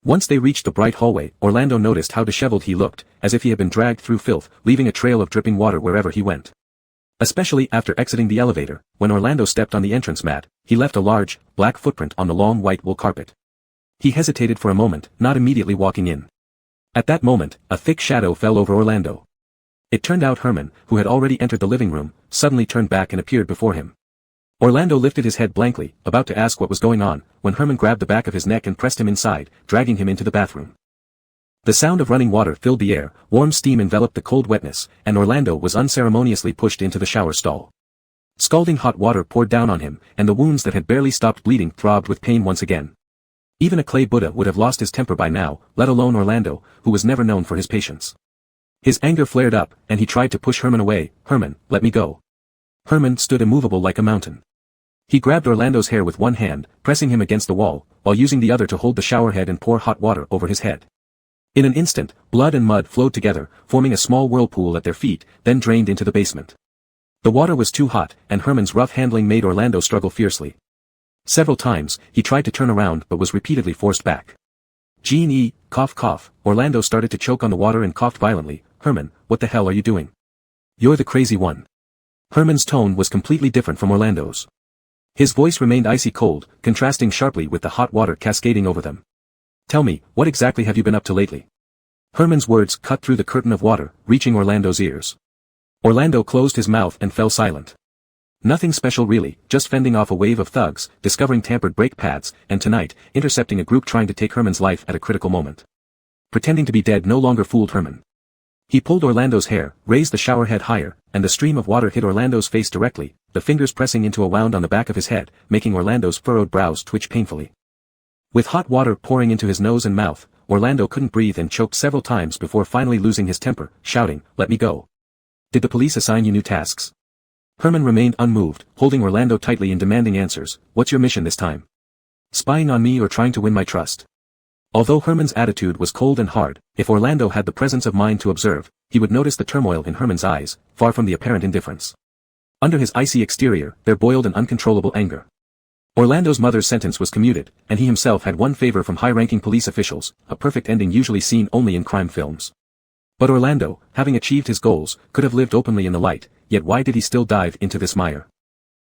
Once they reached the bright hallway, Orlando noticed how disheveled he looked, as if he had been dragged through filth, leaving a trail of dripping water wherever he went. Especially after exiting the elevator, when Orlando stepped on the entrance mat, he left a large, black footprint on the long white wool carpet. He hesitated for a moment, not immediately walking in. At that moment, a thick shadow fell over Orlando. It turned out Herman, who had already entered the living room, suddenly turned back and appeared before him. Orlando lifted his head blankly, about to ask what was going on, when Herman grabbed the back of his neck and pressed him inside, dragging him into the bathroom. The sound of running water filled the air, warm steam enveloped the cold wetness, and Orlando was unceremoniously pushed into the shower stall. Scalding hot water poured down on him, and the wounds that had barely stopped bleeding throbbed with pain once again. Even a clay Buddha would have lost his temper by now, let alone Orlando, who was never known for his patience. His anger flared up, and he tried to push Herman away. "Herman, let me go." Herman stood immovable like a mountain. He grabbed Orlando's hair with one hand, pressing him against the wall, while using the other to hold the shower head and pour hot water over his head. In an instant, blood and mud flowed together, forming a small whirlpool at their feet, then drained into the basement. The water was too hot, and Herman's rough handling made Orlando struggle fiercely. Several times, he tried to turn around but was repeatedly forced back. Gene, cough cough, Orlando started to choke on the water and coughed violently. "Herman, what the hell are you doing? You're the crazy one." Herman's tone was completely different from Orlando's. His voice remained icy cold, contrasting sharply with the hot water cascading over them. "Tell me, what exactly have you been up to lately?" Herman's words cut through the curtain of water, reaching Orlando's ears. Orlando closed his mouth and fell silent. Nothing special really, just fending off a wave of thugs, discovering tampered brake pads, and tonight, intercepting a group trying to take Herman's life at a critical moment. Pretending to be dead no longer fooled Herman. He pulled Orlando's hair, raised the shower head higher, and the stream of water hit Orlando's face directly, the fingers pressing into a wound on the back of his head, making Orlando's furrowed brows twitch painfully. With hot water pouring into his nose and mouth, Orlando couldn't breathe and choked several times before finally losing his temper, shouting, "Let me go. Did the police assign you new tasks?" Herman remained unmoved, holding Orlando tightly and demanding answers. "What's your mission this time? Spying on me or trying to win my trust?" Although Herman's attitude was cold and hard, if Orlando had the presence of mind to observe, he would notice the turmoil in Herman's eyes, far from the apparent indifference. Under his icy exterior, there boiled an uncontrollable anger. Orlando's mother's sentence was commuted, and he himself had won favor from high-ranking police officials, a perfect ending usually seen only in crime films. But Orlando, having achieved his goals, could have lived openly in the light, yet why did he still dive into this mire?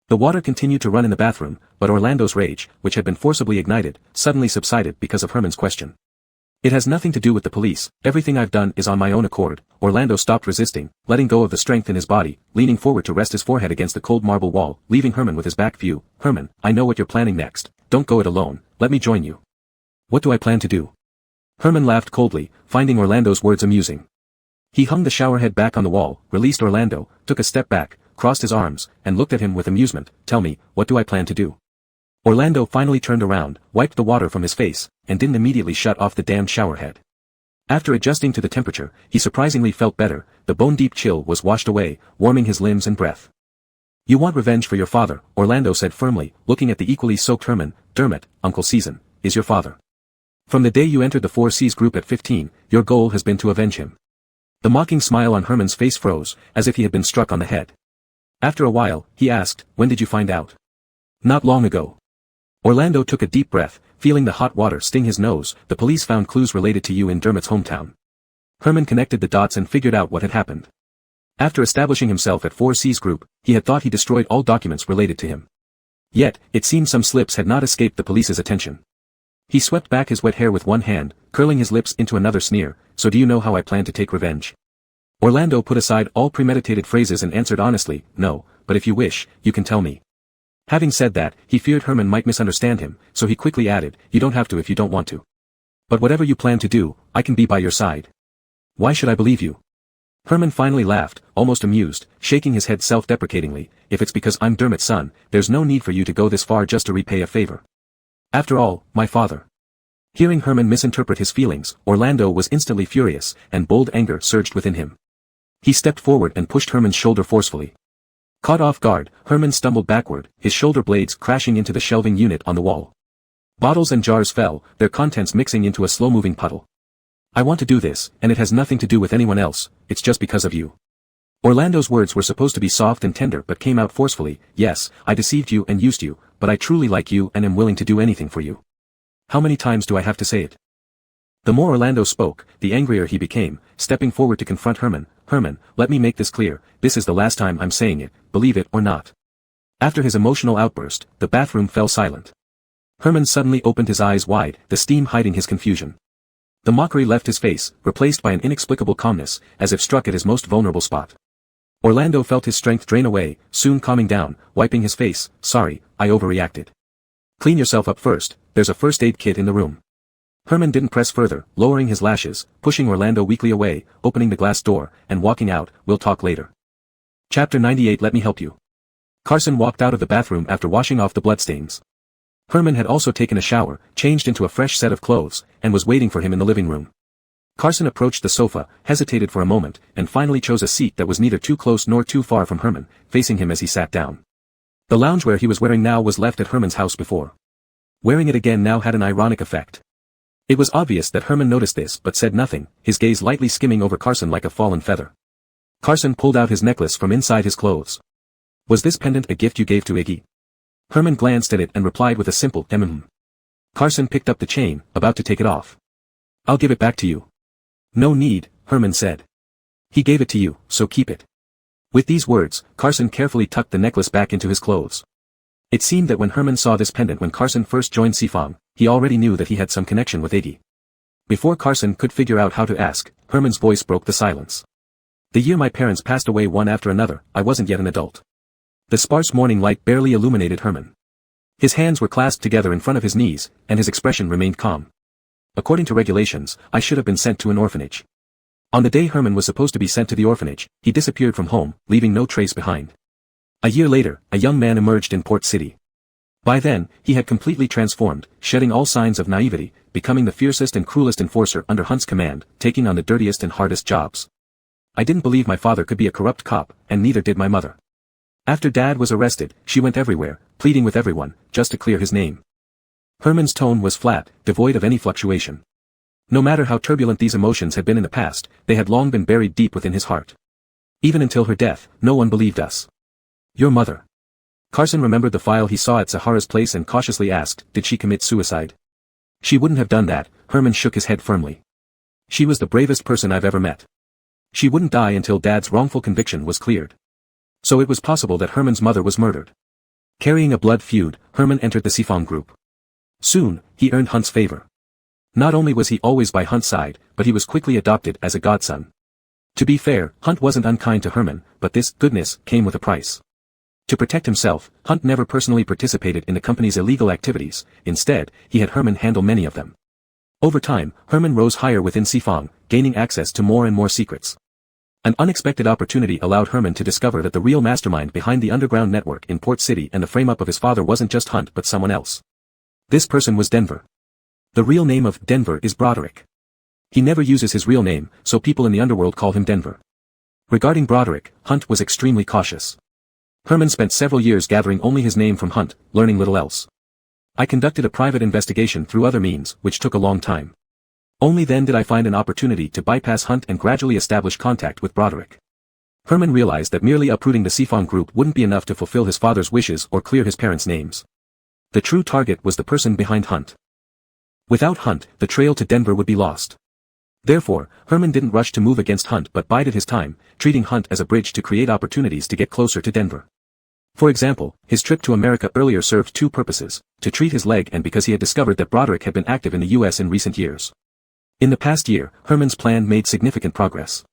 The water continued to run in the bathroom, but Orlando's rage, which had been forcibly ignited, suddenly subsided because of Herman's question. "It has nothing to do with the police, everything I've done is on my own accord." Orlando stopped resisting, letting go of the strength in his body, leaning forward to rest his forehead against the cold marble wall, leaving Herman with his back view. "Herman, I know what you're planning next, don't go it alone, let me join you." "What do I plan to do?" Herman laughed coldly, finding Orlando's words amusing. He hung the shower head back on the wall, released Orlando, took a step back, crossed his arms, and looked at him with amusement. "Tell me, what do I plan to do?" Orlando finally turned around, wiped the water from his face, and didn't immediately shut off the damned shower head. After adjusting to the temperature, he surprisingly felt better, the bone-deep chill was washed away, warming his limbs and breath. "You want revenge for your father," Orlando said firmly, looking at the equally soaked Herman. "Dermot, Uncle Season, is your father. From the day you entered the 4Cs group at 15, your goal has been to avenge him." The mocking smile on Herman's face froze, as if he had been struck on the head. After a while, he asked, "When did you find out?" "Not long ago." Orlando took a deep breath, feeling the hot water sting his nose. "The police found clues related to you in Dermot's hometown." Herman connected the dots and figured out what had happened. After establishing himself at 4C's group, he had thought he destroyed all documents related to him. Yet, it seemed some slips had not escaped the police's attention. He swept back his wet hair with one hand, curling his lips into another sneer. "So do you know how I plan to take revenge?" Orlando put aside all premeditated phrases and answered honestly, "No, but if you wish, you can tell me." Having said that, he feared Herman might misunderstand him, so he quickly added, "You don't have to if you don't want to. But whatever you plan to do, I can be by your side." "Why should I believe you?" Herman finally laughed, almost amused, shaking his head self-deprecatingly. "If it's because I'm Dermot's son, there's no need for you to go this far just to repay a favor. After all, my father." Hearing Herman misinterpret his feelings, Orlando was instantly furious, and bold anger surged within him. He stepped forward and pushed Herman's shoulder forcefully. Caught off guard, Herman stumbled backward, his shoulder blades crashing into the shelving unit on the wall. Bottles and jars fell, their contents mixing into a slow-moving puddle. "I want to do this, and it has nothing to do with anyone else, it's just because of you." Orlando's words were supposed to be soft and tender but came out forcefully. "Yes, I deceived you and used you, but I truly like you and am willing to do anything for you. How many times do I have to say it?" The more Orlando spoke, the angrier he became, stepping forward to confront Herman. "Herman, let me make this clear, this is the last time I'm saying it, believe it or not." After his emotional outburst, the bathroom fell silent. Herman suddenly opened his eyes wide, the steam hiding his confusion. The mockery left his face, replaced by an inexplicable calmness, as if struck at his most vulnerable spot. Orlando felt his strength drain away, soon calming down, wiping his face. "Sorry, I overreacted. Clean yourself up first, there's a first aid kit in the room." Herman didn't press further, lowering his lashes, pushing Orlando weakly away, opening the glass door, and walking out. "We'll talk later." Chapter 98. Let me help you. Carson walked out of the bathroom after washing off the bloodstains. Herman had also taken a shower, changed into a fresh set of clothes, and was waiting for him in the living room. Carson approached the sofa, hesitated for a moment, and finally chose a seat that was neither too close nor too far from Herman, facing him as he sat down. The loungewear he was wearing now was left at Herman's house before. Wearing it again now had an ironic effect. It was obvious that Herman noticed this but said nothing, his gaze lightly skimming over Carson like a fallen feather. Carson pulled out his necklace from inside his clothes. Was this pendant a gift you gave to Iggy? Herman glanced at it and replied with a simple Carson picked up the chain, about to take it off. I'll give it back to you. No need, Herman said. He gave it to you, so keep it. With these words, Carson carefully tucked the necklace back into his clothes. It seemed that when Herman saw this pendant when Carson first joined Sifang, he already knew that he had some connection with Iggy. Before Carson could figure out how to ask, Herman's voice broke the silence. The year my parents passed away one after another, I wasn't yet an adult. The sparse morning light barely illuminated Herman. His hands were clasped together in front of his knees, and his expression remained calm. According to regulations, I should have been sent to an orphanage. On the day Herman was supposed to be sent to the orphanage, he disappeared from home, leaving no trace behind. A year later, a young man emerged in Port City. By then, he had completely transformed, shedding all signs of naivety, becoming the fiercest and cruelest enforcer under Hunt's command, taking on the dirtiest and hardest jobs. I didn't believe my father could be a corrupt cop, and neither did my mother. After Dad was arrested, she went everywhere, pleading with everyone, just to clear his name. Herman's tone was flat, devoid of any fluctuation. No matter how turbulent these emotions had been in the past, they had long been buried deep within his heart. Even until her death, no one believed us. Your mother. Carson remembered the file he saw at Sahara's place and cautiously asked, did she commit suicide? She wouldn't have done that, Herman shook his head firmly. She was the bravest person I've ever met. She wouldn't die until Dad's wrongful conviction was cleared. So it was possible that Herman's mother was murdered. Carrying a blood feud, Herman entered the Sifang group. Soon, he earned Hunt's favor. Not only was he always by Hunt's side, but he was quickly adopted as a godson. To be fair, Hunt wasn't unkind to Herman, but this goodness came with a price. To protect himself, Hunt never personally participated in the company's illegal activities, instead, he had Herman handle many of them. Over time, Herman rose higher within Sifang, gaining access to more and more secrets. An unexpected opportunity allowed Herman to discover that the real mastermind behind the underground network in Port City and the frame-up of his father wasn't just Hunt but someone else. This person was Denver. The real name of Denver is Broderick. He never uses his real name, so people in the underworld call him Denver. Regarding Broderick, Hunt was extremely cautious. Herman spent several years gathering only his name from Hunt, learning little else. I conducted a private investigation through other means, which took a long time. Only then did I find an opportunity to bypass Hunt and gradually establish contact with Broderick. Herman realized that merely uprooting the Sifang group wouldn't be enough to fulfill his father's wishes or clear his parents' names. The true target was the person behind Hunt. Without Hunt, the trail to Denver would be lost. Therefore, Herman didn't rush to move against Hunt but bided his time, treating Hunt as a bridge to create opportunities to get closer to Denver. For example, his trip to America earlier served two purposes, to treat his leg and because he had discovered that Broderick had been active in the US in recent years. In the past year, Herman's plan made significant progress.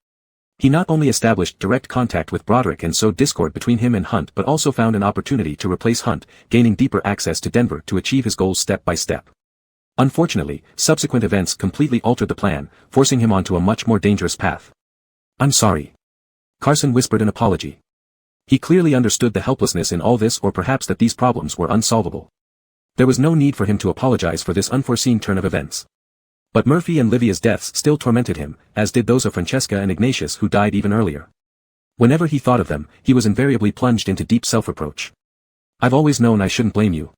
He not only established direct contact with Broderick and sowed discord between him and Hunt but also found an opportunity to replace Hunt, gaining deeper access to Denver to achieve his goals step by step. Unfortunately, subsequent events completely altered the plan, forcing him onto a much more dangerous path. I'm sorry. Carson whispered an apology. He clearly understood the helplessness in all this or perhaps that these problems were unsolvable. There was no need for him to apologize for this unforeseen turn of events. But Murphy and Livia's deaths still tormented him, as did those of Francesca and Ignatius who died even earlier. Whenever he thought of them, he was invariably plunged into deep self-reproach. I've always known I shouldn't blame you.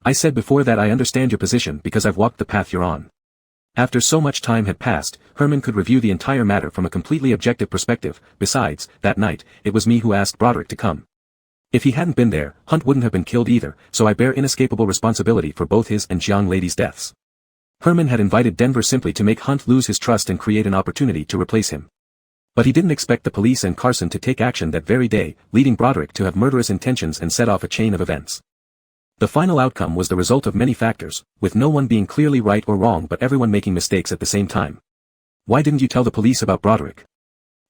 I said before that I understand your position because I've walked the path you're on. After so much time had passed, Herman could review the entire matter from a completely objective perspective. Besides, that night, it was me who asked Broderick to come. If he hadn't been there, Hunt wouldn't have been killed either, so I bear inescapable responsibility for both his and Jiang Lady's deaths. Herman had invited Denver simply to make Hunt lose his trust and create an opportunity to replace him. But he didn't expect the police and Carson to take action that very day, leading Broderick to have murderous intentions and set off a chain of events. The final outcome was the result of many factors, with no one being clearly right or wrong but everyone making mistakes at the same time. Why didn't you tell the police about Broderick?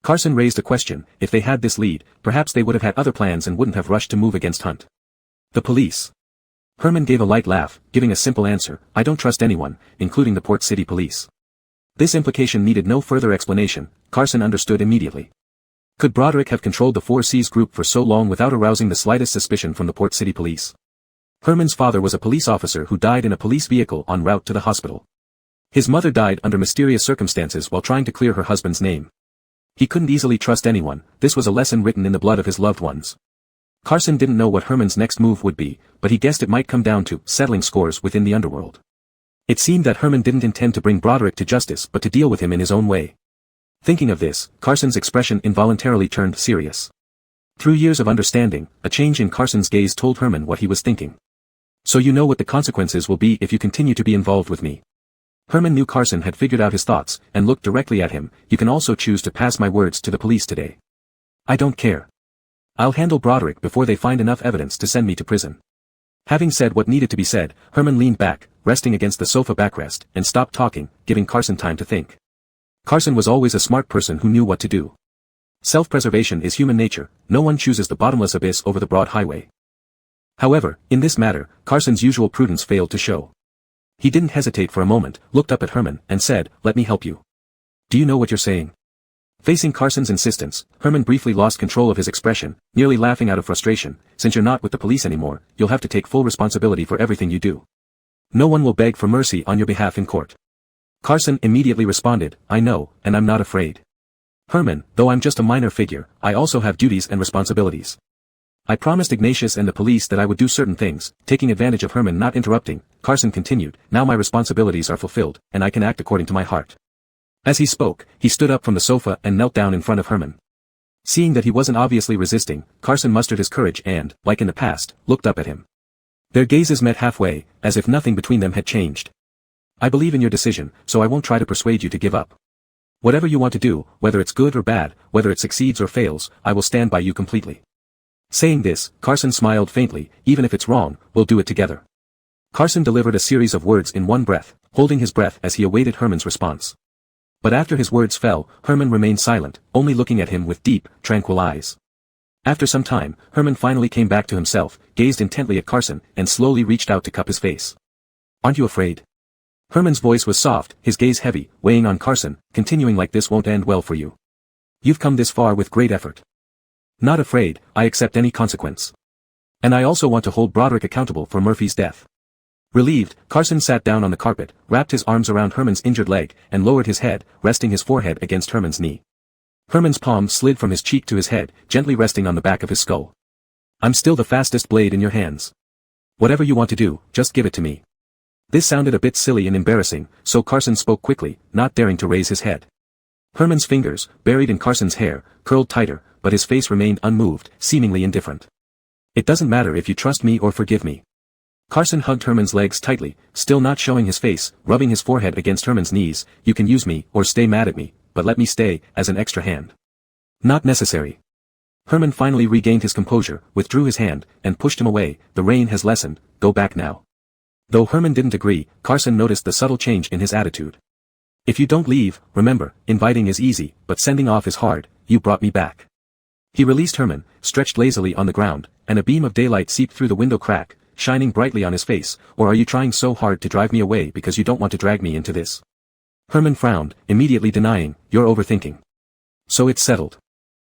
Carson raised a question. If they had this lead, perhaps they would have had other plans and wouldn't have rushed to move against Hunt. The police. Herman gave a light laugh, giving a simple answer, I don't trust anyone, including the Port City police. This implication needed no further explanation, Carson understood immediately. Could Broderick have controlled the 4C's group for so long without arousing the slightest suspicion from the Port City police? Herman's father was a police officer who died in a police vehicle en route to the hospital. His mother died under mysterious circumstances while trying to clear her husband's name. He couldn't easily trust anyone, this was a lesson written in the blood of his loved ones. Carson didn't know what Herman's next move would be, but he guessed it might come down to settling scores within the underworld. It seemed that Herman didn't intend to bring Broderick to justice but to deal with him in his own way. Thinking of this, Carson's expression involuntarily turned serious. Through years of understanding, a change in Carson's gaze told Herman what he was thinking. So you know what the consequences will be if you continue to be involved with me. Herman knew Carson had figured out his thoughts, and looked directly at him. You can also choose to pass my words to the police today. I don't care. I'll handle Broderick before they find enough evidence to send me to prison. Having said what needed to be said, Herman leaned back, resting against the sofa backrest, and stopped talking, giving Carson time to think. Carson was always a smart person who knew what to do. Self-preservation is human nature, no one chooses the bottomless abyss over the broad highway. However, in this matter, Carson's usual prudence failed to show. He didn't hesitate for a moment, looked up at Herman, and said, "Let me help you." "Do you know what you're saying?" Facing Carson's insistence, Herman briefly lost control of his expression, nearly laughing out of frustration. "Since you're not with the police anymore, you'll have to take full responsibility for everything you do. No one will beg for mercy on your behalf in court." Carson immediately responded, "I know, and I'm not afraid. Herman, though I'm just a minor figure, I also have duties and responsibilities. I promised Ignatius and the police that I would do certain things." Taking advantage of Herman not interrupting, Carson continued, "Now my responsibilities are fulfilled, and I can act according to my heart." As he spoke, he stood up from the sofa and knelt down in front of Herman. Seeing that he wasn't obviously resisting, Carson mustered his courage and, like in the past, looked up at him. Their gazes met halfway, as if nothing between them had changed. "I believe in your decision, so I won't try to persuade you to give up. Whatever you want to do, whether it's good or bad, whether it succeeds or fails, I will stand by you completely." Saying this, Carson smiled faintly. "Even if it's wrong, we'll do it together." Carson delivered a series of words in one breath, holding his breath as he awaited Herman's response. But after his words fell, Herman remained silent, only looking at him with deep, tranquil eyes. After some time, Herman finally came back to himself, gazed intently at Carson, and slowly reached out to cup his face. "Aren't you afraid?" Herman's voice was soft, his gaze heavy, weighing on Carson. "Continuing like this won't end well for you. You've come this far with great effort." "Not afraid, I accept any consequence. And I also want to hold Broderick accountable for Murphy's death." Relieved, Carson sat down on the carpet, wrapped his arms around Herman's injured leg, and lowered his head, resting his forehead against Herman's knee. Herman's palm slid from his cheek to his head, gently resting on the back of his skull. "I'm still the fastest blade in your hands. Whatever you want to do, just give it to me." This sounded a bit silly and embarrassing, so Carson spoke quickly, not daring to raise his head. Herman's fingers, buried in Carson's hair, curled tighter, but his face remained unmoved, seemingly indifferent. "It doesn't matter if you trust me or forgive me." Carson hugged Herman's legs tightly, still not showing his face, rubbing his forehead against Herman's knees. "You can use me, or stay mad at me, but let me stay, as an extra hand." "Not necessary." Herman finally regained his composure, withdrew his hand, and pushed him away. "The rain has lessened, go back now." Though Herman didn't agree, Carson noticed the subtle change in his attitude. "If you don't leave, remember, inviting is easy, but sending off is hard. You brought me back." He released Herman, stretched lazily on the ground, and a beam of daylight seeped through the window crack, shining brightly on his face. "Or are you trying so hard to drive me away because you don't want to drag me into this?" Herman frowned, immediately denying, "You're overthinking." "So it's settled.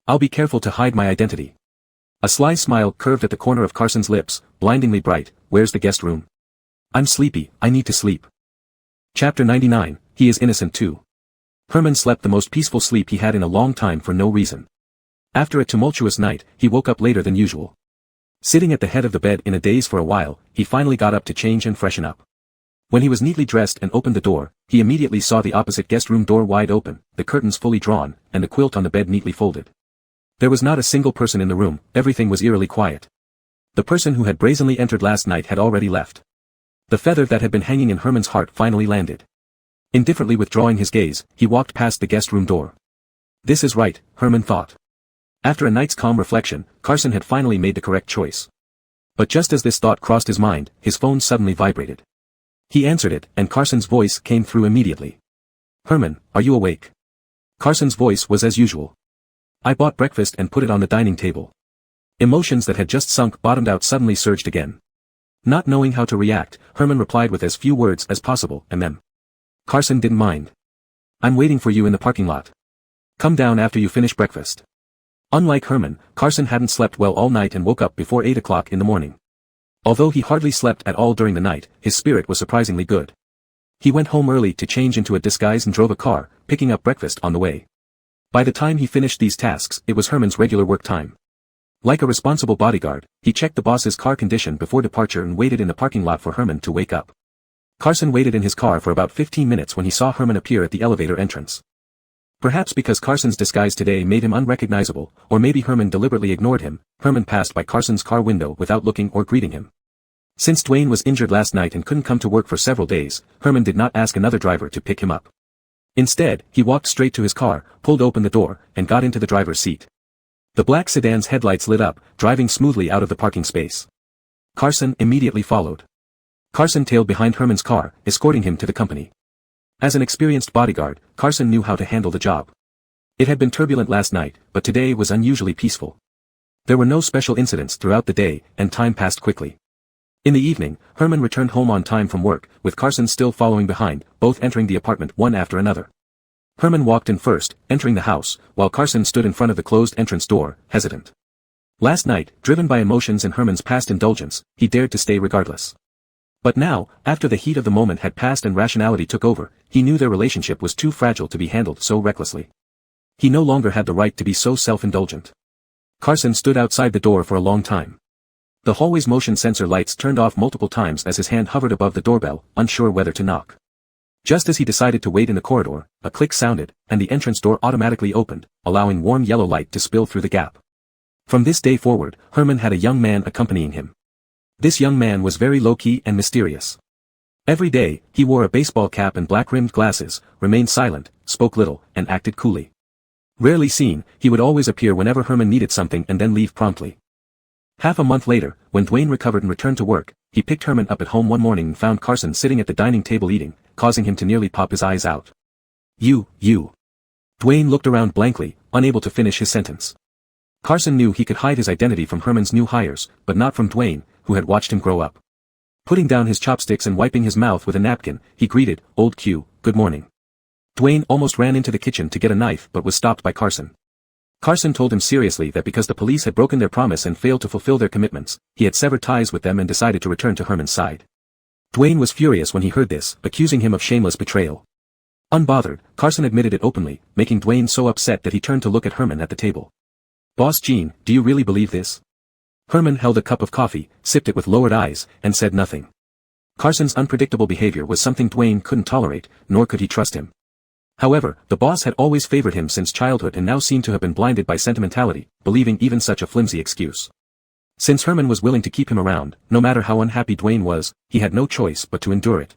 I'll be careful to hide my identity." A sly smile curved at the corner of Carson's lips, blindingly bright. "Where's the guest room?" "I'm sleepy, I need to sleep." Chapter 99, He is innocent too. Herman slept the most peaceful sleep he had in a long time for no reason. After a tumultuous night, he woke up later than usual. Sitting at the head of the bed in a daze for a while, he finally got up to change and freshen up. When he was neatly dressed and opened the door, he immediately saw the opposite guest room door wide open, the curtains fully drawn, and the quilt on the bed neatly folded. There was not a single person in the room, everything was eerily quiet. The person who had brazenly entered last night had already left. The feather that had been hanging in Herman's heart finally landed. Indifferently withdrawing his gaze, he walked past the guest room door. This is right, Herman thought. After a night's calm reflection, Carson had finally made the correct choice. But just as this thought crossed his mind, his phone suddenly vibrated. He answered it, and Carson's voice came through immediately. Herman, are you awake? Carson's voice was as usual. I bought breakfast and put it on the dining table. Emotions that had just sunk bottomed out suddenly surged again. Not knowing how to react, Herman replied with as few words as possible, and then. Carson didn't mind. I'm waiting for you in the parking lot. Come down after you finish breakfast. Unlike Herman, Carson hadn't slept well all night and woke up before 8 o'clock in the morning. Although he hardly slept at all during the night, his spirit was surprisingly good. He went home early to change into a disguise and drove a car, picking up breakfast on the way. By the time he finished these tasks, it was Herman's regular work time. Like a responsible bodyguard, he checked the boss's car condition before departure and waited in the parking lot for Herman to wake up. Carson waited in his car for about 15 minutes when he saw Herman appear at the elevator entrance. Perhaps because Carson's disguise today made him unrecognizable, or maybe Herman deliberately ignored him, Herman passed by Carson's car window without looking or greeting him. Since Dwayne was injured last night and couldn't come to work for several days, Herman did not ask another driver to pick him up. Instead, he walked straight to his car, pulled open the door, and got into the driver's seat. The black sedan's headlights lit up, driving smoothly out of the parking space. Carson immediately followed. Carson tailed behind Herman's car, escorting him to the company. As an experienced bodyguard, Carson knew how to handle the job. It had been turbulent last night, but today was unusually peaceful. There were no special incidents throughout the day, and time passed quickly. In the evening, Herman returned home on time from work, with Carson still following behind, both entering the apartment one after another. Herman walked in first, entering the house, while Carson stood in front of the closed entrance door, hesitant. Last night, driven by emotions and Herman's past indulgence, he dared to stay regardless. But now, after the heat of the moment had passed and rationality took over, he knew their relationship was too fragile to be handled so recklessly. He no longer had the right to be so self-indulgent. Carson stood outside the door for a long time. The hallway's motion sensor lights turned off multiple times as his hand hovered above the doorbell, unsure whether to knock. Just as he decided to wait in the corridor, a click sounded, and the entrance door automatically opened, allowing warm yellow light to spill through the gap. From this day forward, Herman had a young man accompanying him. This young man was very low-key and mysterious. Every day, he wore a baseball cap and black-rimmed glasses, remained silent, spoke little, and acted coolly. Rarely seen, he would always appear whenever Herman needed something and then leave promptly. Half a month later, when Dwayne recovered and returned to work, he picked Herman up at home one morning and found Carson sitting at the dining table eating, causing him to nearly pop his eyes out. You. Dwayne looked around blankly, unable to finish his sentence. Carson knew he could hide his identity from Herman's new hires, but not from Dwayne, who had watched him grow up. Putting down his chopsticks and wiping his mouth with a napkin, he greeted, "Old Q, good morning." Dwayne almost ran into the kitchen to get a knife but was stopped by Carson. Carson told him seriously that because the police had broken their promise and failed to fulfill their commitments, he had severed ties with them and decided to return to Herman's side. Dwayne was furious when he heard this, accusing him of shameless betrayal. Unbothered, Carson admitted it openly, making Dwayne so upset that he turned to look at Herman at the table. "Boss Gene, do you really believe this?" Herman held a cup of coffee, sipped it with lowered eyes, and said nothing. Carson's unpredictable behavior was something Dwayne couldn't tolerate, nor could he trust him. However, the boss had always favored him since childhood and now seemed to have been blinded by sentimentality, believing even such a flimsy excuse. Since Herman was willing to keep him around, no matter how unhappy Dwayne was, he had no choice but to endure it.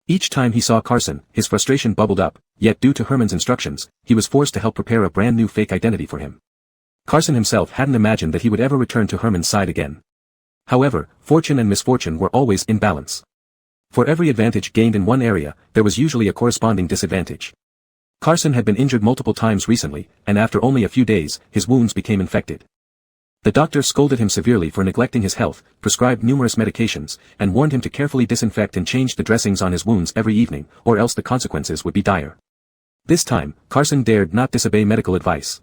Each time he saw Carson, his frustration bubbled up, yet due to Herman's instructions, he was forced to help prepare a brand new fake identity for him. Carson himself hadn't imagined that he would ever return to Herman's side again. However, fortune and misfortune were always in balance. For every advantage gained in one area, there was usually a corresponding disadvantage. Carson had been injured multiple times recently, and after only a few days, his wounds became infected. The doctor scolded him severely for neglecting his health, prescribed numerous medications, and warned him to carefully disinfect and change the dressings on his wounds every evening, or else the consequences would be dire. This time, Carson dared not disobey medical advice.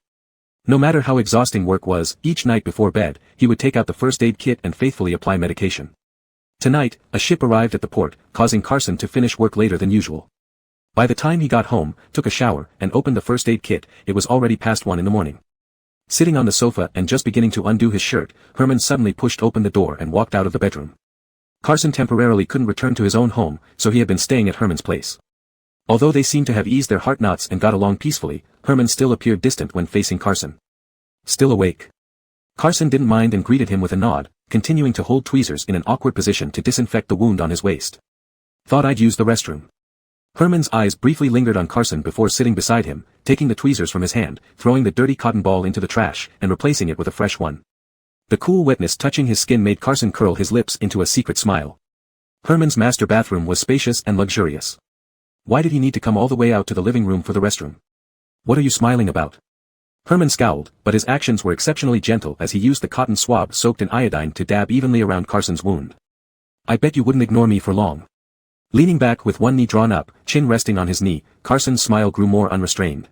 No matter how exhausting work was, each night before bed, he would take out the first aid kit and faithfully apply medication. Tonight, a ship arrived at the port, causing Carson to finish work later than usual. By the time he got home, took a shower, and opened the first aid kit, it was already past 1 in the morning. Sitting on the sofa and just beginning to undo his shirt, Herman suddenly pushed open the door and walked out of the bedroom. Carson temporarily couldn't return to his own home, so he had been staying at Herman's place. Although they seemed to have eased their heart knots and got along peacefully, Herman still appeared distant when facing Carson. "Still awake?" Carson didn't mind and greeted him with a nod, continuing to hold tweezers in an awkward position to disinfect the wound on his waist. "Thought I'd use the restroom." Herman's eyes briefly lingered on Carson before sitting beside him, taking the tweezers from his hand, throwing the dirty cotton ball into the trash, and replacing it with a fresh one. The cool wetness touching his skin made Carson curl his lips into a secret smile. Herman's master bathroom was spacious and luxurious. Why did he need to come all the way out to the living room for the restroom? "What are you smiling about?" Herman scowled, but his actions were exceptionally gentle as he used the cotton swab soaked in iodine to dab evenly around Carson's wound. "I bet you wouldn't ignore me for long." Leaning back with one knee drawn up, chin resting on his knee, Carson's smile grew more unrestrained.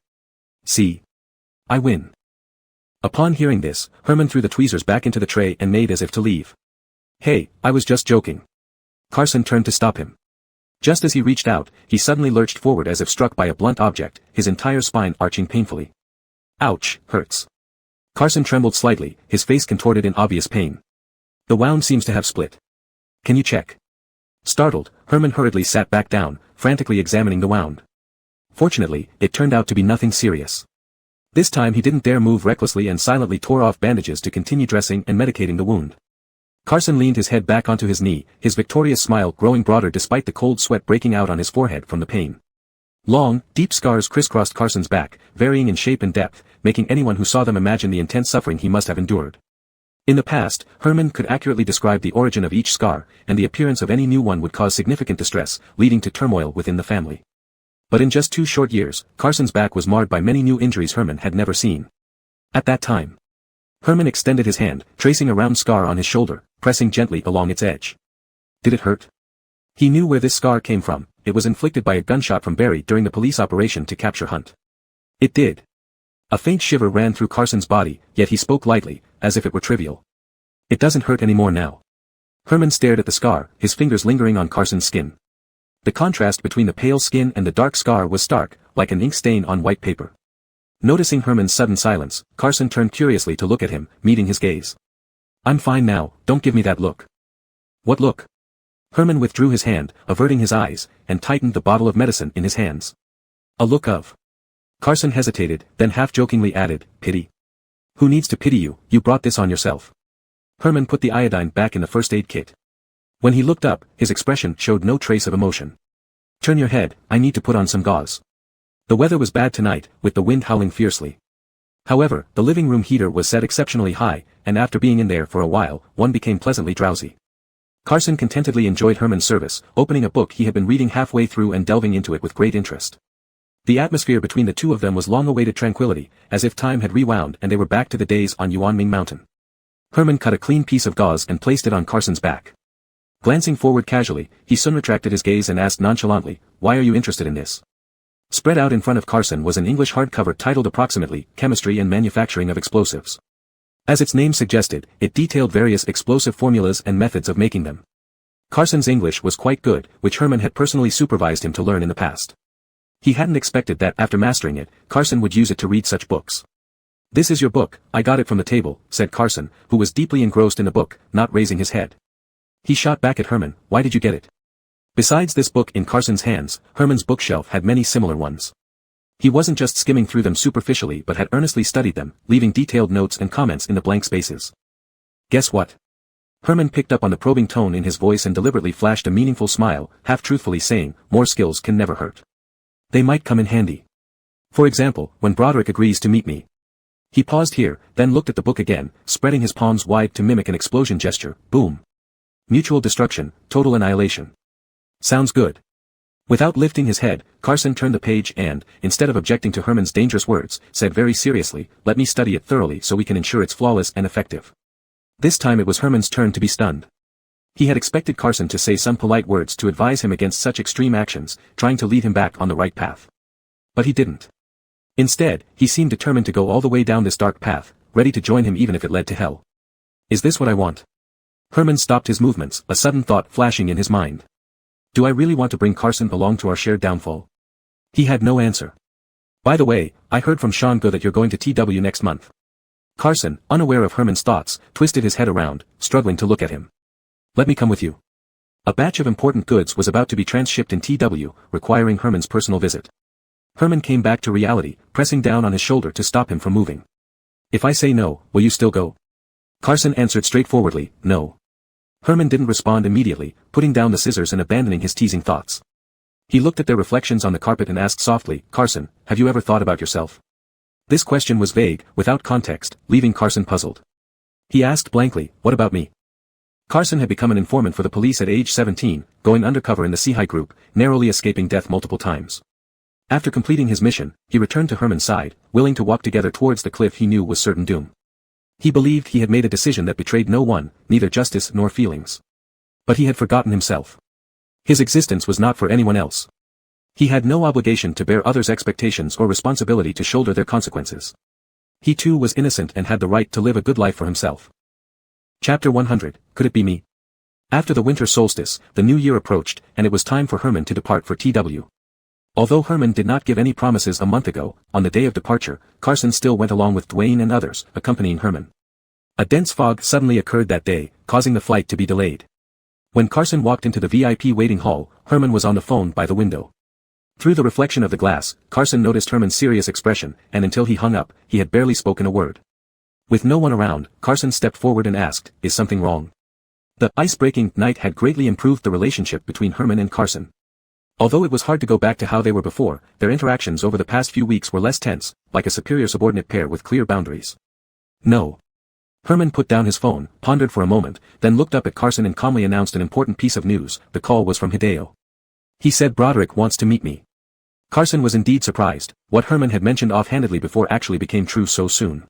"See? I win." Upon hearing this, Herman threw the tweezers back into the tray and made as if to leave. Hey, I was just joking. Carson turned to stop him. Just as he reached out, he suddenly lurched forward as if struck by a blunt object, his entire spine arching painfully. Ouch, hurts. Carson trembled slightly, his face contorted in obvious pain. The wound seems to have split. Can you check? Startled, Herman hurriedly sat back down, frantically examining the wound. Fortunately, it turned out to be nothing serious. This time he didn't dare move recklessly and silently tore off bandages to continue dressing and medicating the wound. Carson leaned his head back onto his knee, his victorious smile growing broader despite the cold sweat breaking out on his forehead from the pain. Long, deep scars crisscrossed Carson's back, varying in shape and depth, making anyone who saw them imagine the intense suffering he must have endured. In the past, Herman could accurately describe the origin of each scar, and the appearance of any new one would cause significant distress, leading to turmoil within the family. But in just 2 short years, Carson's back was marred by many new injuries Herman had never seen. At that time, Herman extended his hand, tracing a round scar on his shoulder, pressing gently along its edge. Did it hurt? He knew where this scar came from. It was inflicted by a gunshot from Barry during the police operation to capture Hunt. It did. A faint shiver ran through Carson's body, yet he spoke lightly, as if it were trivial. It doesn't hurt anymore now. Herman stared at the scar, his fingers lingering on Carson's skin. The contrast between the pale skin and the dark scar was stark, like an ink stain on white paper. Noticing Herman's sudden silence, Carson turned curiously to look at him, meeting his gaze. I'm fine now, don't give me that look. What look? Herman withdrew his hand, averting his eyes, and tightened the bottle of medicine in his hands. A look of. Carson hesitated, then half-jokingly added, pity. Who needs to pity you? You brought this on yourself. Herman put the iodine back in the first aid kit. When he looked up, his expression showed no trace of emotion. Turn your head, I need to put on some gauze. The weather was bad tonight, with the wind howling fiercely. However, the living room heater was set exceptionally high, and after being in there for a while, one became pleasantly drowsy. Carson contentedly enjoyed Herman's service, opening a book he had been reading halfway through and delving into it with great interest. The atmosphere between the two of them was long-awaited tranquility, as if time had rewound and they were back to the days on Yuanming Mountain. Herman cut a clean piece of gauze and placed it on Carson's back. Glancing forward casually, he soon retracted his gaze and asked nonchalantly, "Why are you interested in this?" Spread out in front of Carson was an English hardcover titled approximately, Chemistry and Manufacturing of Explosives. As its name suggested, it detailed various explosive formulas and methods of making them. Carson's English was quite good, which Herman had personally supervised him to learn in the past. He hadn't expected that after mastering it, Carson would use it to read such books. "This is your book, I got it from the table," said Carson, who was deeply engrossed in the book, not raising his head. He shot back at Herman, "Why did you get it?" Besides this book in Carson's hands, Herman's bookshelf had many similar ones. He wasn't just skimming through them superficially but had earnestly studied them, leaving detailed notes and comments in the blank spaces. "Guess what?" Herman picked up on the probing tone in his voice and deliberately flashed a meaningful smile, half-truthfully saying, "More skills can never hurt. They might come in handy. For example, when Broderick agrees to meet me." He paused here, then looked at the book again, spreading his palms wide to mimic an explosion gesture. Boom. Mutual destruction, total annihilation. Sounds good. Without lifting his head, Carson turned the page and, instead of objecting to Herman's dangerous words, said very seriously, "Let me study it thoroughly so we can ensure it's flawless and effective." This time it was Herman's turn to be stunned. He had expected Carson to say some polite words to advise him against such extreme actions, trying to lead him back on the right path. But he didn't. Instead, he seemed determined to go all the way down this dark path, ready to join him even if it led to hell. Is this what I want? Herman stopped his movements, a sudden thought flashing in his mind. Do I really want to bring Carson along to our shared downfall? He had no answer. By the way, I heard from Sean Go that you're going to TW next month. Carson, unaware of Herman's thoughts, twisted his head around, struggling to look at him. Let me come with you. A batch of important goods was about to be transshipped in TW, requiring Herman's personal visit. Herman came back to reality, pressing down on his shoulder to stop him from moving. If I say no, will you still go? Carson answered straightforwardly, no. Herman didn't respond immediately, putting down the scissors and abandoning his teasing thoughts. He looked at their reflections on the carpet and asked softly, Carson, have you ever thought about yourself? This question was vague, without context, leaving Carson puzzled. He asked blankly, what about me? Carson had become an informant for the police at age 17, going undercover in the Seahai group, narrowly escaping death multiple times. After completing his mission, he returned to Herman's side, willing to walk together towards the cliff he knew was certain doom. He believed he had made a decision that betrayed no one, neither justice nor feelings. But he had forgotten himself. His existence was not for anyone else. He had no obligation to bear others' expectations or responsibility to shoulder their consequences. He too was innocent and had the right to live a good life for himself. Chapter 100, Could It Be Me? After the winter solstice, the new year approached, and it was time for Herman to depart for TW. Although Herman did not give any promises a month ago, on the day of departure, Carson still went along with Dwayne and others, accompanying Herman. A dense fog suddenly occurred that day, causing the flight to be delayed. When Carson walked into the VIP waiting hall, Herman was on the phone by the window. Through the reflection of the glass, Carson noticed Herman's serious expression, and until he hung up, he had barely spoken a word. With no one around, Carson stepped forward and asked, "Is something wrong?" The ice-breaking night had greatly improved the relationship between Herman and Carson. Although it was hard to go back to how they were before, their interactions over the past few weeks were less tense, like a superior-subordinate pair with clear boundaries. No. Herman put down his phone, pondered for a moment, then looked up at Carson and calmly announced an important piece of news. The call was from Hideo. He said, "Broderick wants to meet me." Carson was indeed surprised. What Herman had mentioned offhandedly before actually became true so soon.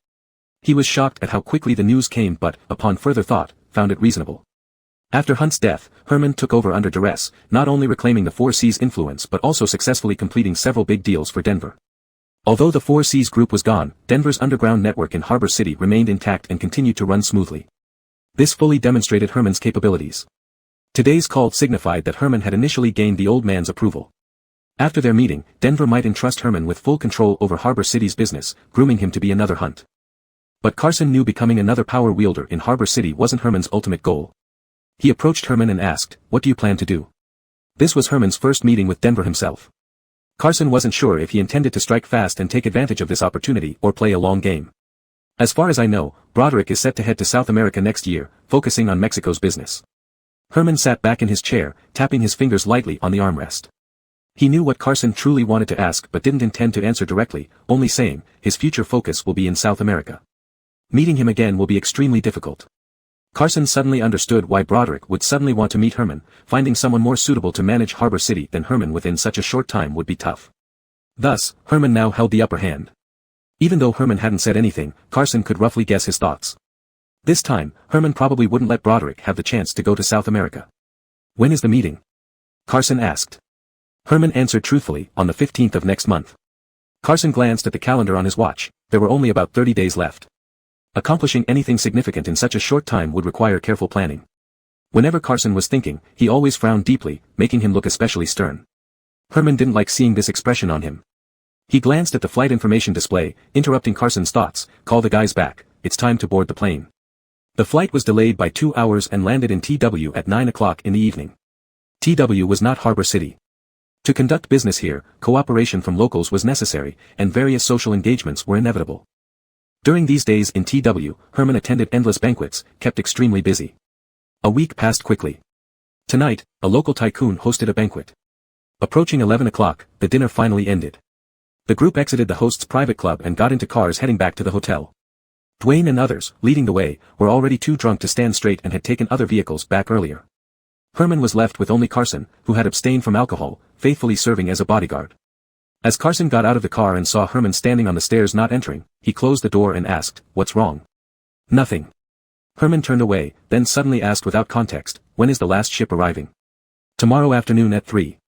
He was shocked at how quickly the news came but, upon further thought, found it reasonable. After Hunt's death, Herman took over under duress, not only reclaiming the 4C's influence but also successfully completing several big deals for Denver. Although the 4C's group was gone, Denver's underground network in Harbor City remained intact and continued to run smoothly. This fully demonstrated Herman's capabilities. Today's call signified that Herman had initially gained the old man's approval. After their meeting, Denver might entrust Herman with full control over Harbor City's business, grooming him to be another Hunt. But Carson knew becoming another power wielder in Harbor City wasn't Herman's ultimate goal. He approached Herman and asked, "What do you plan to do?" This was Herman's first meeting with Denver himself. Carson wasn't sure if he intended to strike fast and take advantage of this opportunity or play a long game. "As far as I know, Broderick is set to head to South America next year, focusing on Mexico's business." Herman sat back in his chair, tapping his fingers lightly on the armrest. He knew what Carson truly wanted to ask but didn't intend to answer directly, only saying, his future focus will be in South America. Meeting him again will be extremely difficult. Carson suddenly understood why Broderick would suddenly want to meet Herman. Finding someone more suitable to manage Harbor City than Herman within such a short time would be tough. Thus, Herman now held the upper hand. Even though Herman hadn't said anything, Carson could roughly guess his thoughts. This time, Herman probably wouldn't let Broderick have the chance to go to South America. "When is the meeting?" Carson asked. Herman answered truthfully, "On the 15th of next month." Carson glanced at the calendar on his watch. There were only about 30 days left. Accomplishing anything significant in such a short time would require careful planning. Whenever Carson was thinking, he always frowned deeply, making him look especially stern. Herman didn't like seeing this expression on him. He glanced at the flight information display, interrupting Carson's thoughts. "Call the guys back, it's time to board the plane." The flight was delayed by 2 hours and landed in TW at 9 o'clock in the evening. TW was not Harbor City. To conduct business here, cooperation from locals was necessary, and various social engagements were inevitable. During these days in TW, Herman attended endless banquets, kept extremely busy. A week passed quickly. Tonight, a local tycoon hosted a banquet. Approaching 11 o'clock, the dinner finally ended. The group exited the host's private club and got into cars heading back to the hotel. Dwayne and others, leading the way, were already too drunk to stand straight and had taken other vehicles back earlier. Herman was left with only Carson, who had abstained from alcohol, faithfully serving as a bodyguard. As Carson got out of the car and saw Herman standing on the stairs not entering, he closed the door and asked, "What's wrong?" "Nothing." Herman turned away, then suddenly asked without context, "When is the last ship arriving?" "Tomorrow afternoon at 3.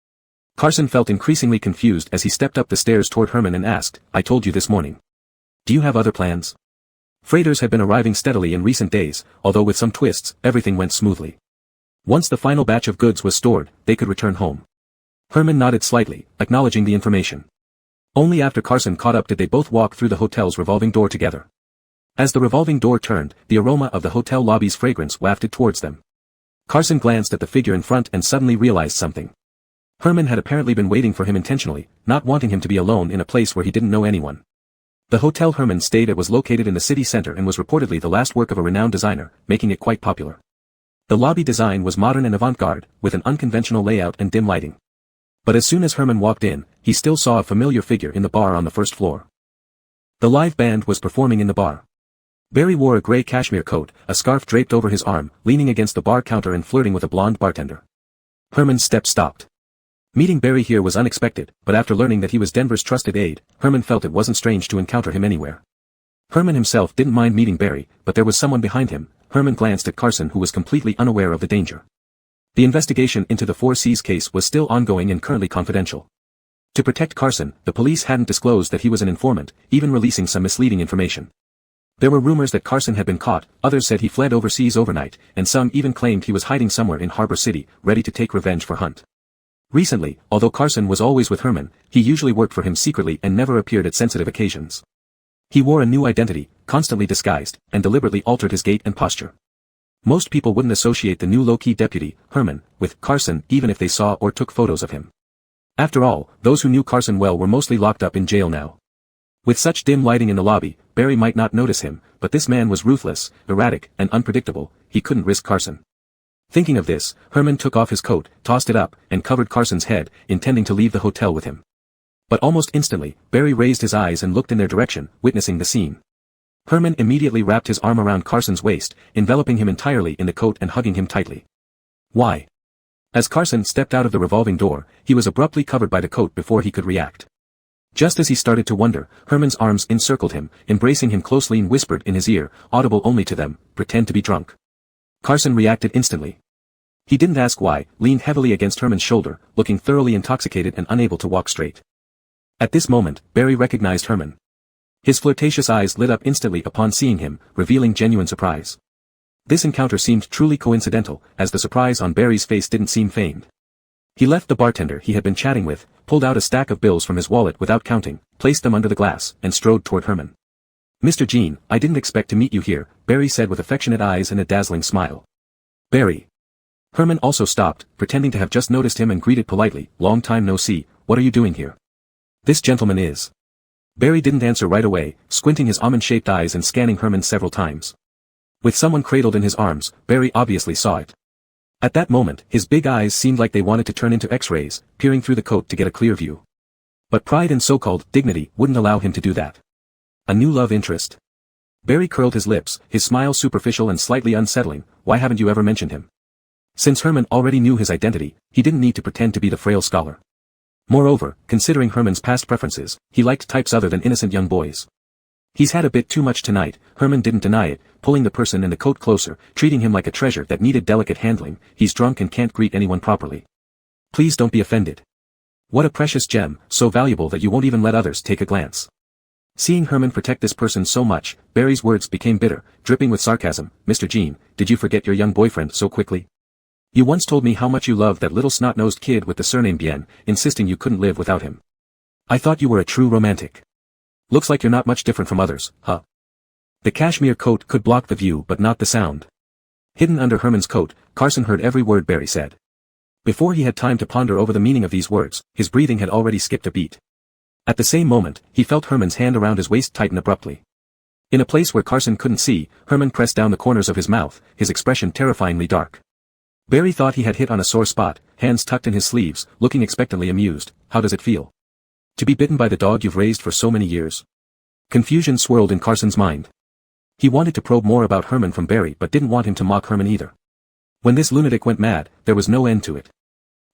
Carson felt increasingly confused as he stepped up the stairs toward Herman and asked, "I told you this morning. Do you have other plans?" Freighters had been arriving steadily in recent days, although with some twists, everything went smoothly. Once the final batch of goods was stored, they could return home. Herman nodded slightly, acknowledging the information. Only after Carson caught up did they both walk through the hotel's revolving door together. As the revolving door turned, the aroma of the hotel lobby's fragrance wafted towards them. Carson glanced at the figure in front and suddenly realized something. Herman had apparently been waiting for him intentionally, not wanting him to be alone in a place where he didn't know anyone. The hotel Herman stayed at was located in the city center and was reportedly the last work of a renowned designer, making it quite popular. The lobby design was modern and avant-garde, with an unconventional layout and dim lighting. But as soon as Herman walked in, he still saw a familiar figure in the bar on the first floor. The live band was performing in the bar. Barry wore a gray cashmere coat, a scarf draped over his arm, leaning against the bar counter and flirting with a blonde bartender. Herman's step stopped. Meeting Barry here was unexpected, but after learning that he was Denver's trusted aide, Herman felt it wasn't strange to encounter him anywhere. Herman himself didn't mind meeting Barry, but there was someone behind him. Herman glanced at Carson, who was completely unaware of the danger. The investigation into the 4C's case was still ongoing and currently confidential. To protect Carson, the police hadn't disclosed that he was an informant, even releasing some misleading information. There were rumors that Carson had been caught, others said he fled overseas overnight, and some even claimed he was hiding somewhere in Harbor City, ready to take revenge for Hunt. Recently, although Carson was always with Herman, he usually worked for him secretly and never appeared at sensitive occasions. He wore a new identity, constantly disguised, and deliberately altered his gait and posture. Most people wouldn't associate the new low-key deputy, Herman, with Carson even if they saw or took photos of him. After all, those who knew Carson well were mostly locked up in jail now. With such dim lighting in the lobby, Barry might not notice him, but this man was ruthless, erratic, and unpredictable. He couldn't risk Carson. Thinking of this, Herman took off his coat, tossed it up, and covered Carson's head, intending to leave the hotel with him. But almost instantly, Barry raised his eyes and looked in their direction, witnessing the scene. Herman immediately wrapped his arm around Carson's waist, enveloping him entirely in the coat and hugging him tightly. Why? As Carson stepped out of the revolving door, he was abruptly covered by the coat before he could react. Just as he started to wonder, Herman's arms encircled him, embracing him closely and whispered in his ear, audible only to them, "Pretend to be drunk." Carson reacted instantly. He didn't ask why, leaned heavily against Herman's shoulder, looking thoroughly intoxicated and unable to walk straight. At this moment, Barry recognized Herman. His flirtatious eyes lit up instantly upon seeing him, revealing genuine surprise. This encounter seemed truly coincidental, as the surprise on Barry's face didn't seem feigned. He left the bartender he had been chatting with, pulled out a stack of bills from his wallet without counting, placed them under the glass, and strode toward Herman. "Mr. Jean, I didn't expect to meet you here," Barry said with affectionate eyes and a dazzling smile. "Barry." Herman also stopped, pretending to have just noticed him and greeted politely, "Long time no see, what are you doing here?" "This gentleman is." Barry didn't answer right away, squinting his almond-shaped eyes and scanning Herman several times. With someone cradled in his arms, Barry obviously saw it. At that moment, his big eyes seemed like they wanted to turn into X-rays, peering through the coat to get a clear view. But pride and so-called dignity wouldn't allow him to do that. A new love interest? Barry curled his lips, his smile superficial and slightly unsettling. "Why haven't you ever mentioned him?" Since Herman already knew his identity, he didn't need to pretend to be the frail scholar. Moreover, considering Herman's past preferences, he liked types other than innocent young boys. "He's had a bit too much tonight," Herman didn't deny it, pulling the person in the coat closer, treating him like a treasure that needed delicate handling. "He's drunk and can't greet anyone properly. Please don't be offended. What a precious gem, so valuable that you won't even let others take a glance." Seeing Herman protect this person so much, Barry's words became bitter, dripping with sarcasm. "Mr. Jean, did you forget your young boyfriend so quickly? You once told me how much you loved that little snot-nosed kid with the surname Bien, insisting you couldn't live without him. I thought you were a true romantic. Looks like you're not much different from others, huh?" The cashmere coat could block the view but not the sound. Hidden under Herman's coat, Carson heard every word Barry said. Before he had time to ponder over the meaning of these words, his breathing had already skipped a beat. At the same moment, he felt Herman's hand around his waist tighten abruptly. In a place where Carson couldn't see, Herman pressed down the corners of his mouth, his expression terrifyingly dark. Barry thought he had hit on a sore spot, hands tucked in his sleeves, looking expectantly amused. "How does it feel? To be bitten by the dog you've raised for so many years?" Confusion swirled in Carson's mind. He wanted to probe more about Herman from Barry but didn't want him to mock Herman either. When this lunatic went mad, there was no end to it.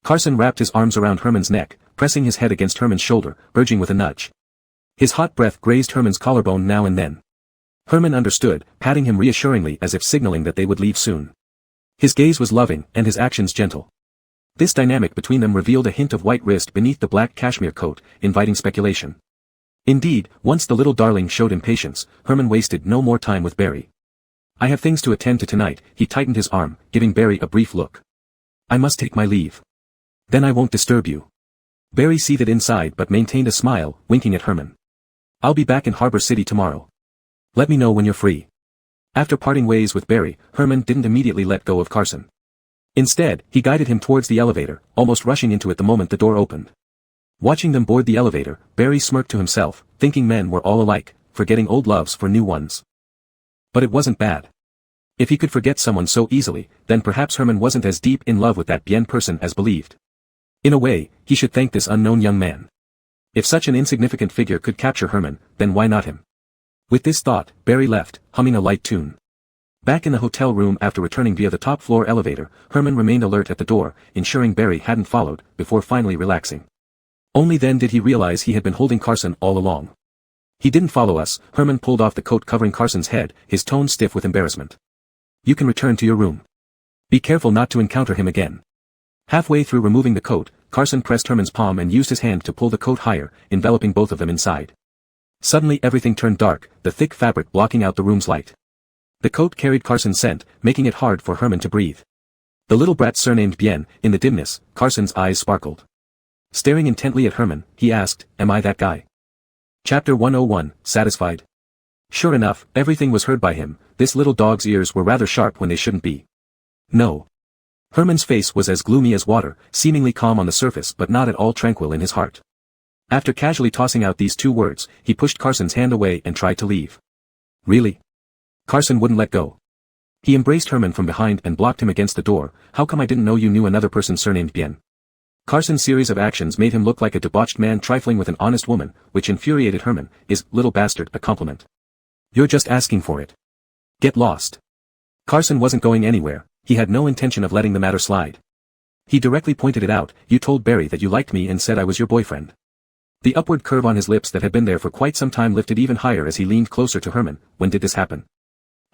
Carson wrapped his arms around Herman's neck, pressing his head against Herman's shoulder, urging with a nudge. His hot breath grazed Herman's collarbone now and then. Herman understood, patting him reassuringly as if signaling that they would leave soon. His gaze was loving, and his actions gentle. This dynamic between them revealed a hint of white wrist beneath the black cashmere coat, inviting speculation. Indeed, once the little darling showed impatience, Herman wasted no more time with Barry. "I have things to attend to tonight," he tightened his arm, giving Barry a brief look. "I must take my leave. Then I won't disturb you." Barry seethed inside but maintained a smile, winking at Herman. "I'll be back in Harbor City tomorrow. Let me know when you're free." After parting ways with Barry, Herman didn't immediately let go of Carson. Instead, he guided him towards the elevator, almost rushing into it the moment the door opened. Watching them board the elevator, Barry smirked to himself, thinking men were all alike, forgetting old loves for new ones. But it wasn't bad. If he could forget someone so easily, then perhaps Herman wasn't as deep in love with that Bien person as believed. In a way, he should thank this unknown young man. If such an insignificant figure could capture Herman, then why not him? With this thought, Barry left, humming a light tune. Back in the hotel room after returning via the top-floor elevator, Herman remained alert at the door, ensuring Barry hadn't followed, before finally relaxing. Only then did he realize he had been holding Carson all along. "He didn't follow us," Herman pulled off the coat covering Carson's head, his tone stiff with embarrassment. "You can return to your room. Be careful not to encounter him again." Halfway through removing the coat, Carson pressed Herman's palm and used his hand to pull the coat higher, enveloping both of them inside. Suddenly everything turned dark, the thick fabric blocking out the room's light. The coat carried Carson's scent, making it hard for Herman to breathe. The little brat surnamed Bien, in the dimness, Carson's eyes sparkled. Staring intently at Herman, he asked, "Am I that guy?" Chapter 101, Satisfied. Sure enough, everything was heard by him. This little dog's ears were rather sharp when they shouldn't be. No. Herman's face was as gloomy as water, seemingly calm on the surface but not at all tranquil in his heart. After casually tossing out these two words, he pushed Carson's hand away and tried to leave. Really? Carson wouldn't let go. He embraced Herman from behind and blocked him against the door. "How come I didn't know you knew another person surnamed Bien?" Carson's series of actions made him look like a debauched man trifling with an honest woman, which infuriated Herman. "Is, little bastard, a compliment? You're just asking for it. Get lost." Carson wasn't going anywhere. He had no intention of letting the matter slide. He directly pointed it out. "You told Barry that you liked me and said I was your boyfriend." The upward curve on his lips that had been there for quite some time lifted even higher as he leaned closer to Herman. "When did this happen?"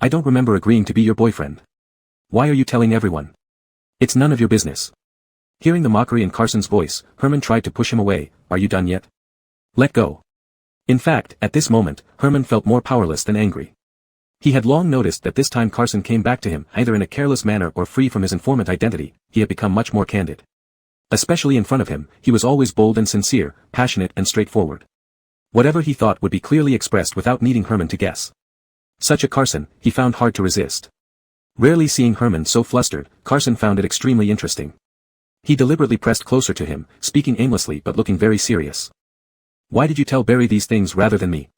"I don't remember agreeing to be your boyfriend. Why are you telling everyone?" "It's none of your business." Hearing the mockery in Carson's voice, Herman tried to push him away. "Are you done yet? Let go." In fact, at this moment, Herman felt more powerless than angry. He had long noticed that this time Carson came back to him, either in a careless manner or free from his informant identity. He had become much more candid. Especially in front of him, he was always bold and sincere, passionate and straightforward. Whatever he thought would be clearly expressed without needing Herman to guess. Such a Carson, he found hard to resist. Rarely seeing Herman so flustered, Carson found it extremely interesting. He deliberately pressed closer to him, speaking aimlessly but looking very serious. "Why did you tell Barry these things rather than me?"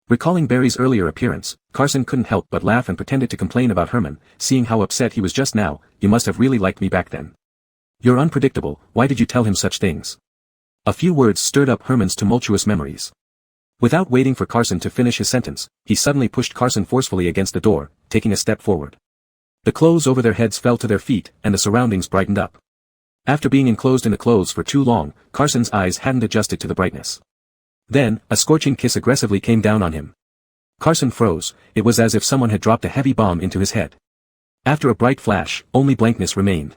Recalling Barry's earlier appearance, Carson couldn't help but laugh and pretended to complain about Herman, seeing how upset he was just now. "You must have really liked me back then. You're unpredictable. Why did you tell him such things?" A few words stirred up Herman's tumultuous memories. Without waiting for Carson to finish his sentence, he suddenly pushed Carson forcefully against the door, taking a step forward. The clothes over their heads fell to their feet, and the surroundings brightened up. After being enclosed in the clothes for too long, Carson's eyes hadn't adjusted to the brightness. Then, a scorching kiss aggressively came down on him. Carson froze. It was as if someone had dropped a heavy bomb into his head. After a bright flash, only blankness remained.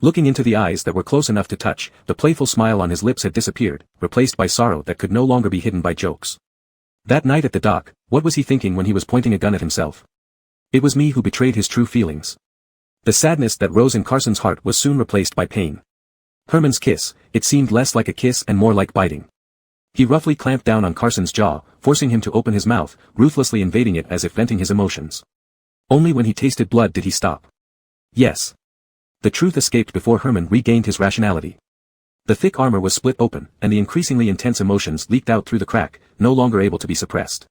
Looking into the eyes that were close enough to touch, the playful smile on his lips had disappeared, replaced by sorrow that could no longer be hidden by jokes. That night at the dock, what was he thinking when he was pointing a gun at himself? It was me who betrayed his true feelings. The sadness that rose in Carson's heart was soon replaced by pain. Herman's kiss, it seemed less like a kiss and more like biting. He roughly clamped down on Carson's jaw, forcing him to open his mouth, ruthlessly invading it as if venting his emotions. Only when he tasted blood did he stop. Yes. The truth escaped before Herman regained his rationality. The thick armor was split open, and the increasingly intense emotions leaked out through the crack, no longer able to be suppressed.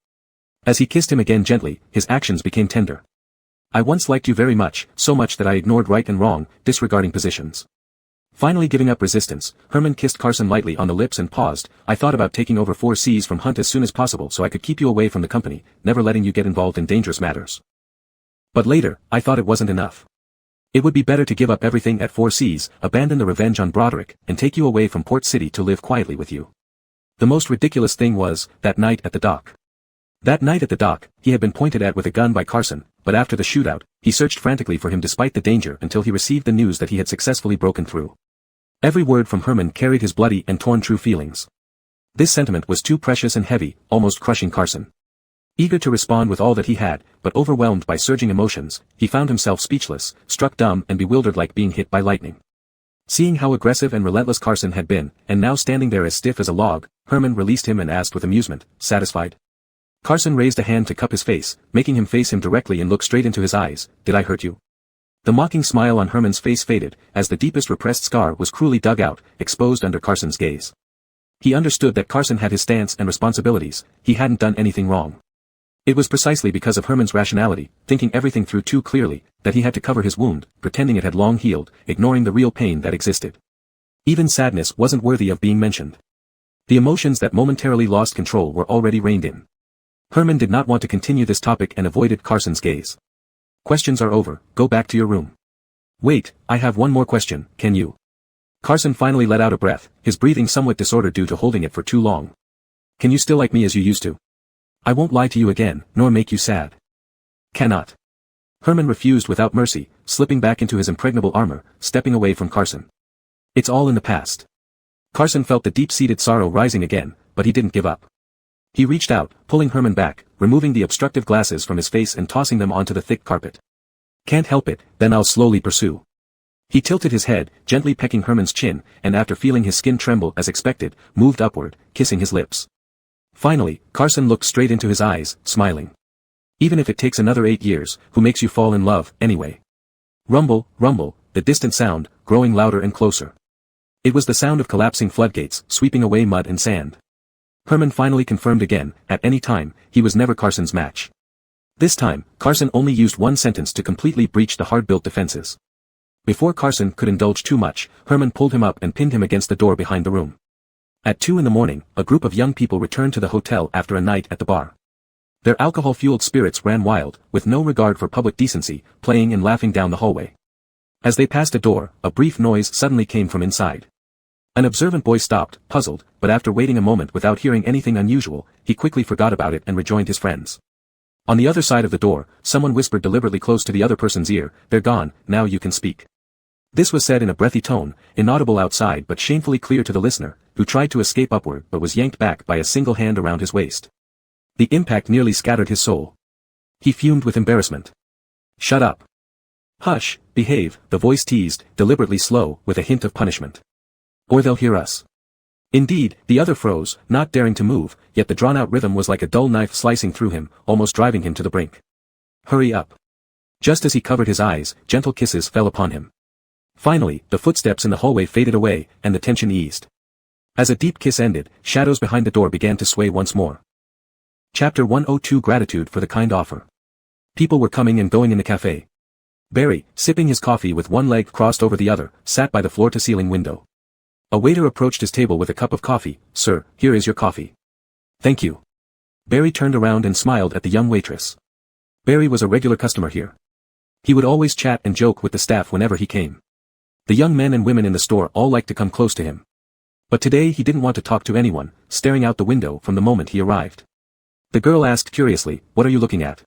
As he kissed him again gently, his actions became tender. "I once liked you very much, so much that I ignored right and wrong, disregarding positions." Finally giving up resistance, Herman kissed Carson lightly on the lips and paused. "I thought about taking over 4Cs from Hunt as soon as possible so I could keep you away from the company, never letting you get involved in dangerous matters. But later, I thought it wasn't enough. It would be better to give up everything at 4Cs, abandon the revenge on Broderick, and take you away from Port City to live quietly with you." The most ridiculous thing was, that night at the dock. That night at the dock, he had been pointed at with a gun by Carson, but after the shootout, he searched frantically for him despite the danger until he received the news that he had successfully broken through. Every word from Herman carried his bloody and torn true feelings. This sentiment was too precious and heavy, almost crushing Carson. Eager to respond with all that he had, but overwhelmed by surging emotions, he found himself speechless, struck dumb and bewildered like being hit by lightning. Seeing how aggressive and relentless Carson had been, and now standing there as stiff as a log, Herman released him and asked with amusement, "Satisfied?" Carson raised a hand to cup his face, making him face him directly and look straight into his eyes. "Did I hurt you?" The mocking smile on Herman's face faded, as the deepest repressed scar was cruelly dug out, exposed under Carson's gaze. He understood that Carson had his stance and responsibilities. He hadn't done anything wrong. It was precisely because of Herman's rationality, thinking everything through too clearly, that he had to cover his wound, pretending it had long healed, ignoring the real pain that existed. Even sadness wasn't worthy of being mentioned. The emotions that momentarily lost control were already reined in. Herman did not want to continue this topic and avoided Carson's gaze. "Questions are over, go back to your room." "Wait, I have one more question, can you?" Carson finally let out a breath, his breathing somewhat disordered due to holding it for too long. "Can you still like me as you used to? I won't lie to you again, nor make you sad." "Cannot." Herman refused without mercy, slipping back into his impregnable armor, stepping away from Carson. "It's all in the past. Carson felt the deep-seated sorrow rising again, but he didn't give up. He reached out, pulling Herman back, removing the obstructive glasses from his face and tossing them onto the thick carpet. Can't help it, then I'll slowly pursue. He tilted his head, gently pecking Herman's chin, and after feeling his skin tremble as expected, moved upward, kissing his lips. Finally, Carson looked straight into his eyes, smiling. Even if it takes another 8 years, who makes you fall in love, anyway? Rumble, rumble, the distant sound, growing louder and closer. It was the sound of collapsing floodgates, sweeping away mud and sand. Herman finally confirmed again, at any time, he was never Carson's match. This time, Carson only used one sentence to completely breach the hard-built defenses. Before Carson could indulge too much, Herman pulled him up and pinned him against the door behind the room. At 2 in the morning, a group of young people returned to the hotel after a night at the bar. Their alcohol-fueled spirits ran wild, with no regard for public decency, playing and laughing down the hallway. As they passed a door, a brief noise suddenly came from inside. An observant boy stopped, puzzled, but after waiting a moment without hearing anything unusual, he quickly forgot about it and rejoined his friends. On the other side of the door, someone whispered deliberately close to the other person's ear, "They're gone, now you can speak." This was said in a breathy tone, inaudible outside but shamefully clear to the listener, who tried to escape upward but was yanked back by a single hand around his waist. The impact nearly scattered his soul. He fumed with embarrassment. "Shut up." "Hush, behave," the voice teased, deliberately slow, with a hint of punishment. "Or they'll hear us." Indeed, the other froze, not daring to move, yet the drawn-out rhythm was like a dull knife slicing through him, almost driving him to the brink. "Hurry up." Just as he covered his eyes, gentle kisses fell upon him. Finally, the footsteps in the hallway faded away, and the tension eased. As a deep kiss ended, shadows behind the door began to sway once more. Chapter 102 Gratitude for the kind offer. People were coming and going in the cafe. Barry, sipping his coffee with one leg crossed over the other, sat by the floor-to-ceiling window. A waiter approached his table with a cup of coffee. "Sir, here is your coffee." "Thank you." Barry turned around and smiled at the young waitress. Barry was a regular customer here. He would always chat and joke with the staff whenever he came. The young men and women in the store all liked to come close to him. But today he didn't want to talk to anyone, staring out the window from the moment he arrived. The girl asked curiously, "What are you looking at?"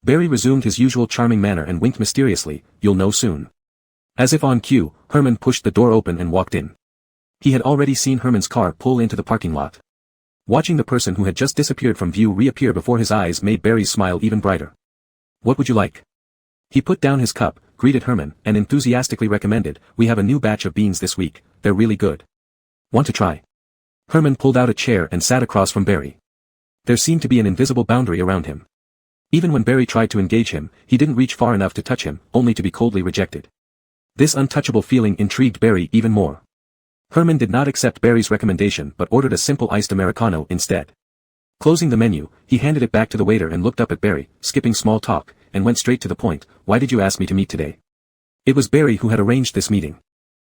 Barry resumed his usual charming manner and winked mysteriously, "You'll know soon." As if on cue, Herman pushed the door open and walked in. He had already seen Herman's car pull into the parking lot. Watching the person who had just disappeared from view reappear before his eyes made Barry's smile even brighter. "What would you like?" He put down his cup, greeted Herman, and enthusiastically recommended, "We have a new batch of beans this week, they're really good. Want to try?" Herman pulled out a chair and sat across from Barry. There seemed to be an invisible boundary around him. Even when Barry tried to engage him, he didn't reach far enough to touch him, only to be coldly rejected. This untouchable feeling intrigued Barry even more. Herman did not accept Barry's recommendation but ordered a simple iced Americano instead. Closing the menu, he handed it back to the waiter and looked up at Barry, skipping small talk, and went straight to the point, "Why did you ask me to meet today?" It was Barry who had arranged this meeting.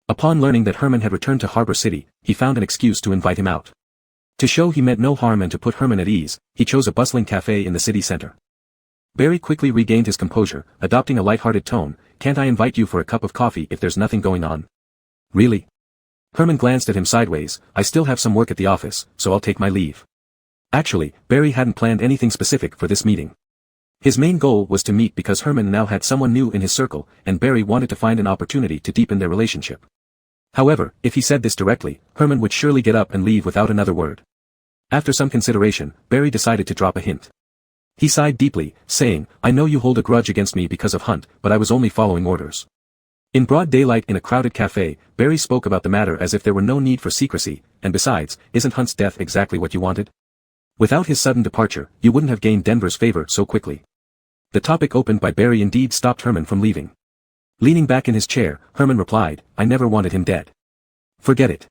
Upon learning that Herman had returned to Harbor City, he found an excuse to invite him out. To show he meant no harm and to put Herman at ease, he chose a bustling cafe in the city center. Barry quickly regained his composure, adopting a light-hearted tone, "Can't I invite you for a cup of coffee if there's nothing going on?" "Really?" Herman glanced at him sideways, "I still have some work at the office, so I'll take my leave." Actually, Barry hadn't planned anything specific for this meeting. His main goal was to meet because Herman now had someone new in his circle, and Barry wanted to find an opportunity to deepen their relationship. However, if he said this directly, Herman would surely get up and leave without another word. After some consideration, Barry decided to drop a hint. He sighed deeply, saying, "I know you hold a grudge against me because of Hunt, but I was only following orders." In broad daylight in a crowded cafe, Barry spoke about the matter as if there were no need for secrecy, and besides, isn't Hunt's death exactly what you wanted? Without his sudden departure, you wouldn't have gained Denver's favor so quickly. The topic opened by Barry indeed stopped Herman from leaving. Leaning back in his chair, Herman replied, "I never wanted him dead." "Forget it."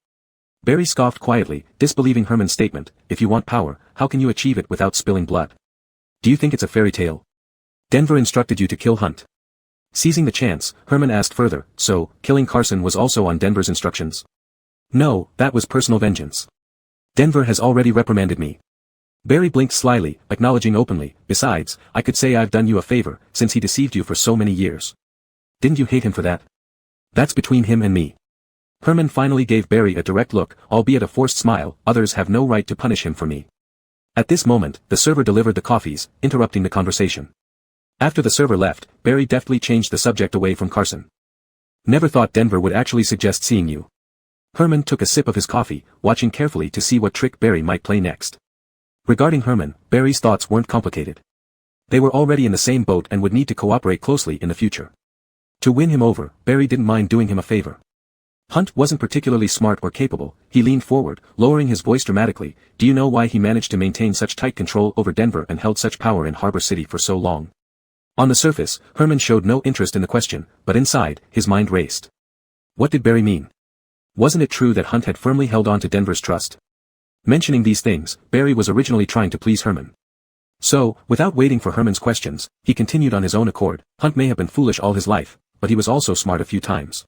Barry scoffed quietly, disbelieving Herman's statement, "If you want power, how can you achieve it without spilling blood? Do you think it's a fairy tale? Denver instructed you to kill Hunt." Seizing the chance, Herman asked further, "So, killing Carson was also on Denver's instructions?" "No, that was personal vengeance. Denver has already reprimanded me." Barry blinked slyly, acknowledging openly, "Besides, I could say I've done you a favor, since he deceived you for so many years. Didn't you hate him for that? That's between him and me." Herman finally gave Barry a direct look, albeit a forced smile, "Others have no right to punish him for me." At this moment, the server delivered the coffees, interrupting the conversation. After the server left, Barry deftly changed the subject away from Carson. "Never thought Denver would actually suggest seeing you." Herman took a sip of his coffee, watching carefully to see what trick Barry might play next. Regarding Herman, Barry's thoughts weren't complicated. They were already in the same boat and would need to cooperate closely in the future. To win him over, Barry didn't mind doing him a favor. Hunt wasn't particularly smart or capable. He leaned forward, lowering his voice dramatically. Do you know why he managed to maintain such tight control over Denver and held such power in Harbor City for so long? On the surface, Herman showed no interest in the question, but inside, his mind raced. What did Barry mean? Wasn't it true that Hunt had firmly held on to Denver's trust? Mentioning these things, Barry was originally trying to please Herman. So, without waiting for Herman's questions, he continued on his own accord. Hunt may have been foolish all his life, but he was also smart a few times.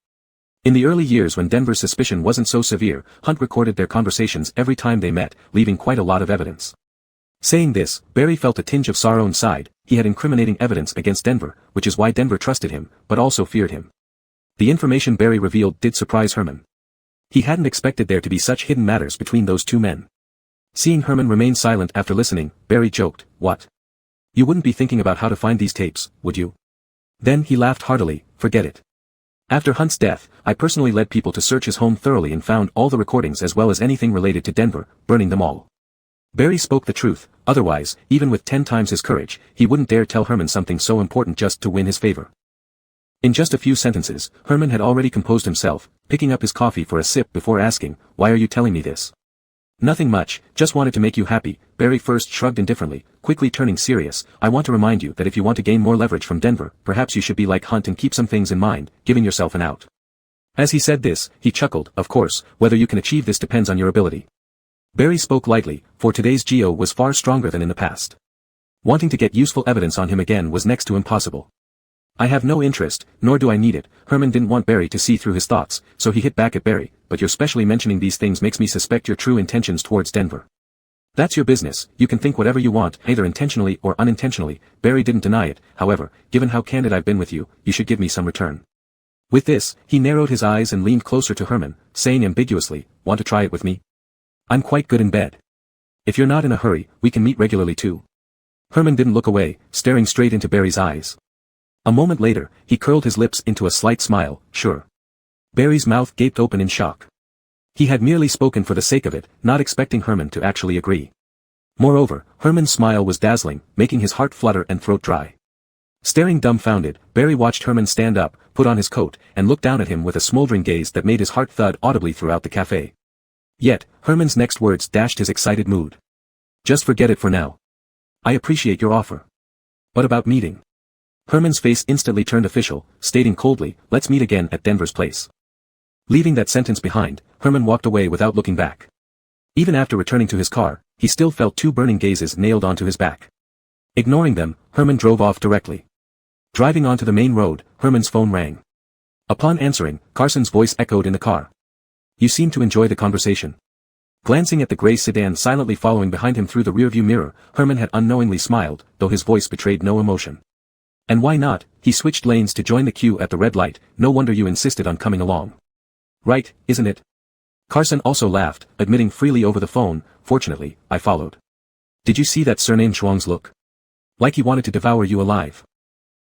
In the early years when Denver's suspicion wasn't so severe, Hunt recorded their conversations every time they met, leaving quite a lot of evidence. Saying this, Barry felt a tinge of sorrow inside. He had incriminating evidence against Denver, which is why Denver trusted him, but also feared him. The information Barry revealed did surprise Herman. He hadn't expected there to be such hidden matters between those two men. Seeing Herman remain silent after listening, Barry joked, "What? You wouldn't be thinking about how to find these tapes, would you?" Then he laughed heartily. "Forget it. After Hunt's death, I personally led people to search his home thoroughly and found all the recordings as well as anything related to Denver, burning them all." Barry spoke the truth. Otherwise, even with 10 times his courage, he wouldn't dare tell Herman something so important just to win his favor. In just a few sentences, Herman had already composed himself, picking up his coffee for a sip before asking, "Why are you telling me this?" "Nothing much, just wanted to make you happy." Barry first shrugged indifferently, quickly turning serious. "I want to remind you that if you want to gain more leverage from Denver, perhaps you should be like Hunt and keep some things in mind, giving yourself an out." As he said this, he chuckled. "Of course, whether you can achieve this depends on your ability." Barry spoke lightly, for today's Geo was far stronger than in the past. Wanting to get useful evidence on him again was next to impossible. "I have no interest, nor do I need it." Herman didn't want Barry to see through his thoughts, so he hit back at Barry, "But your specially mentioning these things makes me suspect your true intentions towards Denver." "That's your business, you can think whatever you want, either intentionally or unintentionally." Barry didn't deny it. "However, given how candid I've been with you, you should give me some return." With this, he narrowed his eyes and leaned closer to Herman, saying ambiguously, "Want to try it with me? I'm quite good in bed. If you're not in a hurry, we can meet regularly too." Herman didn't look away, staring straight into Barry's eyes. A moment later, he curled his lips into a slight smile. "Sure." Barry's mouth gaped open in shock. He had merely spoken for the sake of it, not expecting Herman to actually agree. Moreover, Herman's smile was dazzling, making his heart flutter and throat dry. Staring dumbfounded, Barry watched Herman stand up, put on his coat, and look down at him with a smoldering gaze that made his heart thud audibly throughout the cafe. Yet, Herman's next words dashed his excited mood. "Just forget it for now. I appreciate your offer. But about meeting?" Herman's face instantly turned official, stating coldly, "Let's meet again at Denver's place." Leaving that sentence behind, Herman walked away without looking back. Even after returning to his car, he still felt 2 burning gazes nailed onto his back. Ignoring them, Herman drove off directly. Driving onto the main road, Herman's phone rang. Upon answering, Carson's voice echoed in the car. "You seem to enjoy the conversation." Glancing at the gray sedan silently following behind him through the rearview mirror, Herman had unknowingly smiled, though his voice betrayed no emotion. "And why not?" He switched lanes to join the queue at the red light. "No wonder you insisted on coming along. Right, isn't it?" Carson also laughed, admitting freely over the phone, "Fortunately, I followed. Did you see that surname Chuang's look? Like he wanted to devour you alive."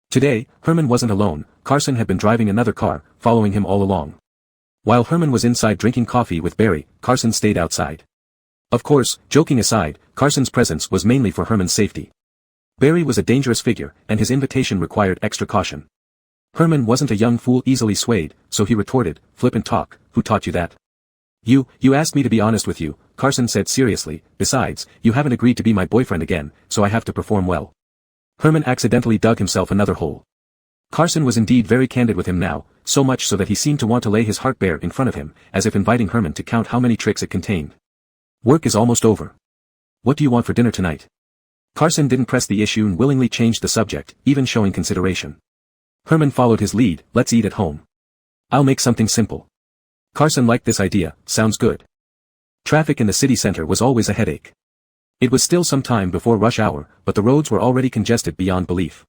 Today, Herman wasn't alone. Carson had been driving another car, following him all along. While Herman was inside drinking coffee with Barry, Carson stayed outside. Of course, joking aside, Carson's presence was mainly for Herman's safety. Barry was a dangerous figure, and his invitation required extra caution. Herman wasn't a young fool easily swayed, so he retorted, "Flippant talk, who taught you that?" You asked me to be honest with you," Carson said seriously. "Besides, you haven't agreed to be my boyfriend again, so I have to perform well." Herman accidentally dug himself another hole. Carson was indeed very candid with him now, so much so that he seemed to want to lay his heart bare in front of him, as if inviting Herman to count how many tricks it contained. "Work is almost over. What do you want for dinner tonight?" Carson didn't press the issue and willingly changed the subject, even showing consideration. Herman followed his lead. "Let's eat at home. I'll make something simple." Carson liked this idea. "Sounds good." Traffic in the city center was always a headache. It was still some time before rush hour, but the roads were already congested beyond belief.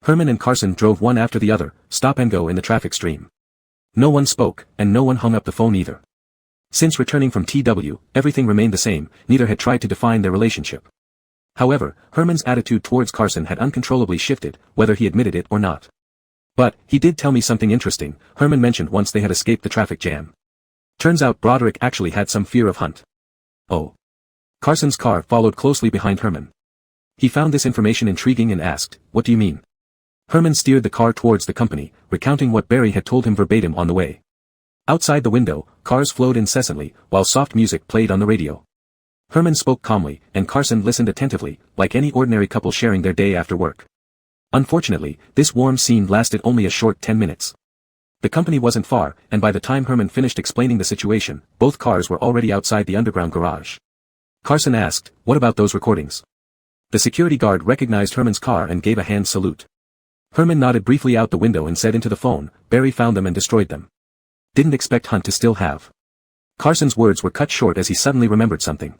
Herman and Carson drove one after the other, stop and go in the traffic stream. No one spoke, and no one hung up the phone either. Since returning from TW, everything remained the same. Neither had tried to define their relationship. However, Herman's attitude towards Carson had uncontrollably shifted, whether he admitted it or not. "But, he did tell me something interesting," Herman mentioned once they had escaped the traffic jam. Turns out Broderick actually had some fear of Hunt. Oh. Carson's car followed closely behind Herman. He found this information intriguing and asked, "What do you mean?" Herman steered the car towards the company, recounting what Barry had told him verbatim on the way. Outside the window, cars flowed incessantly, while soft music played on the radio. Herman spoke calmly, and Carson listened attentively, like any ordinary couple sharing their day after work. Unfortunately, this warm scene lasted only a short 10 minutes. The company wasn't far, and by the time Herman finished explaining the situation, both cars were already outside the underground garage. Carson asked, "What about those recordings?" The security guard recognized Herman's car and gave a hand salute. Herman nodded briefly out the window and said into the phone, "Barry found them and destroyed them. Didn't expect Hunt to still have." Carson's words were cut short as he suddenly remembered something.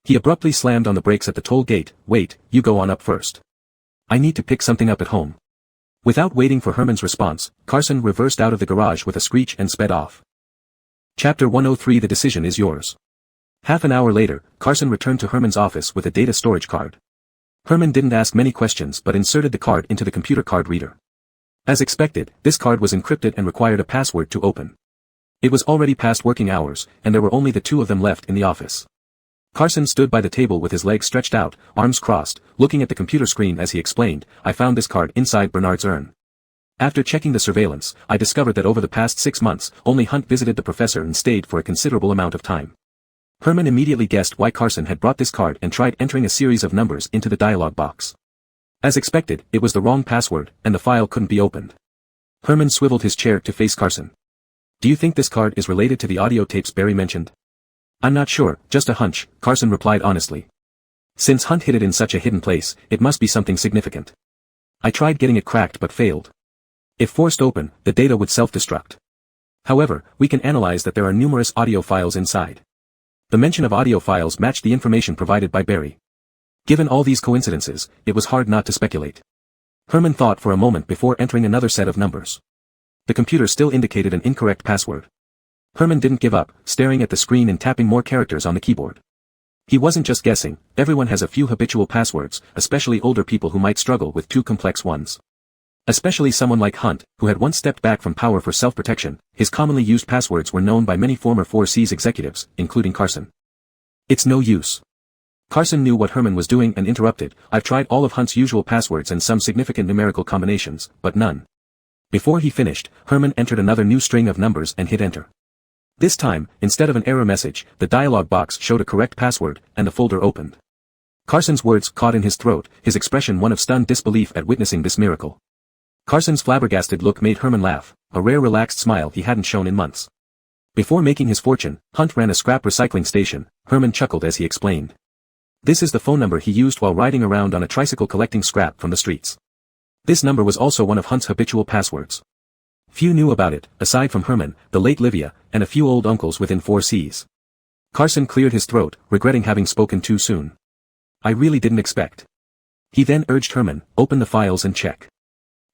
He abruptly slammed on the brakes at the toll gate. "Wait, you go on up first. I need to pick something up at home." Without waiting for Herman's response, Carson reversed out of the garage with a screech and sped off. Chapter 103. The decision is yours. Half an hour later, Carson returned to Herman's office with a data storage card. Herman didn't ask many questions but inserted the card into the computer card reader. As expected, this card was encrypted and required a password to open. It was already past working hours, and there were only the two of them left in the office. Carson stood by the table with his legs stretched out, arms crossed, looking at the computer screen as he explained, "I found this card inside Bernard's urn. After checking the surveillance, I discovered that over the past 6 months, only Hunt visited the professor and stayed for a considerable amount of time." Herman immediately guessed why Carson had brought this card and tried entering a series of numbers into the dialog box. As expected, it was the wrong password, and the file couldn't be opened. Herman swiveled his chair to face Carson. "Do you think this card is related to the audio tapes Barry mentioned?" "I'm not sure, just a hunch," Carson replied honestly. "Since Hunt hid it in such a hidden place, it must be something significant. I tried getting it cracked but failed. If forced open, the data would self-destruct. However, we can analyze that there are numerous audio files inside." The mention of audio files matched the information provided by Barry. Given all these coincidences, it was hard not to speculate. Herman thought for a moment before entering another set of numbers. The computer still indicated an incorrect password. Herman didn't give up, staring at the screen and tapping more characters on the keyboard. He wasn't just guessing, everyone has a few habitual passwords, especially older people who might struggle with too complex ones. Especially someone like Hunt, who had once stepped back from power for self-protection, his commonly used passwords were known by many former 4Cs executives, including Carson. "It's no use." Carson knew what Herman was doing and interrupted, "I've tried all of Hunt's usual passwords and some significant numerical combinations, but none." Before he finished, Herman entered another new string of numbers and hit enter. This time, instead of an error message, the dialog box showed a correct password, and the folder opened. Carson's words caught in his throat, his expression one of stunned disbelief at witnessing this miracle. Carson's flabbergasted look made Herman laugh, a rare relaxed smile he hadn't shown in months. Before making his fortune, Hunt ran a scrap recycling station, Herman chuckled as he explained. This is the phone number he used while riding around on a tricycle collecting scrap from the streets. This number was also one of Hunt's habitual passwords. Few knew about it, aside from Herman, the late Livia, and a few old uncles within 4Cs. Carson cleared his throat, regretting having spoken too soon. "I really didn't expect." He then urged Herman, "Open the files and check."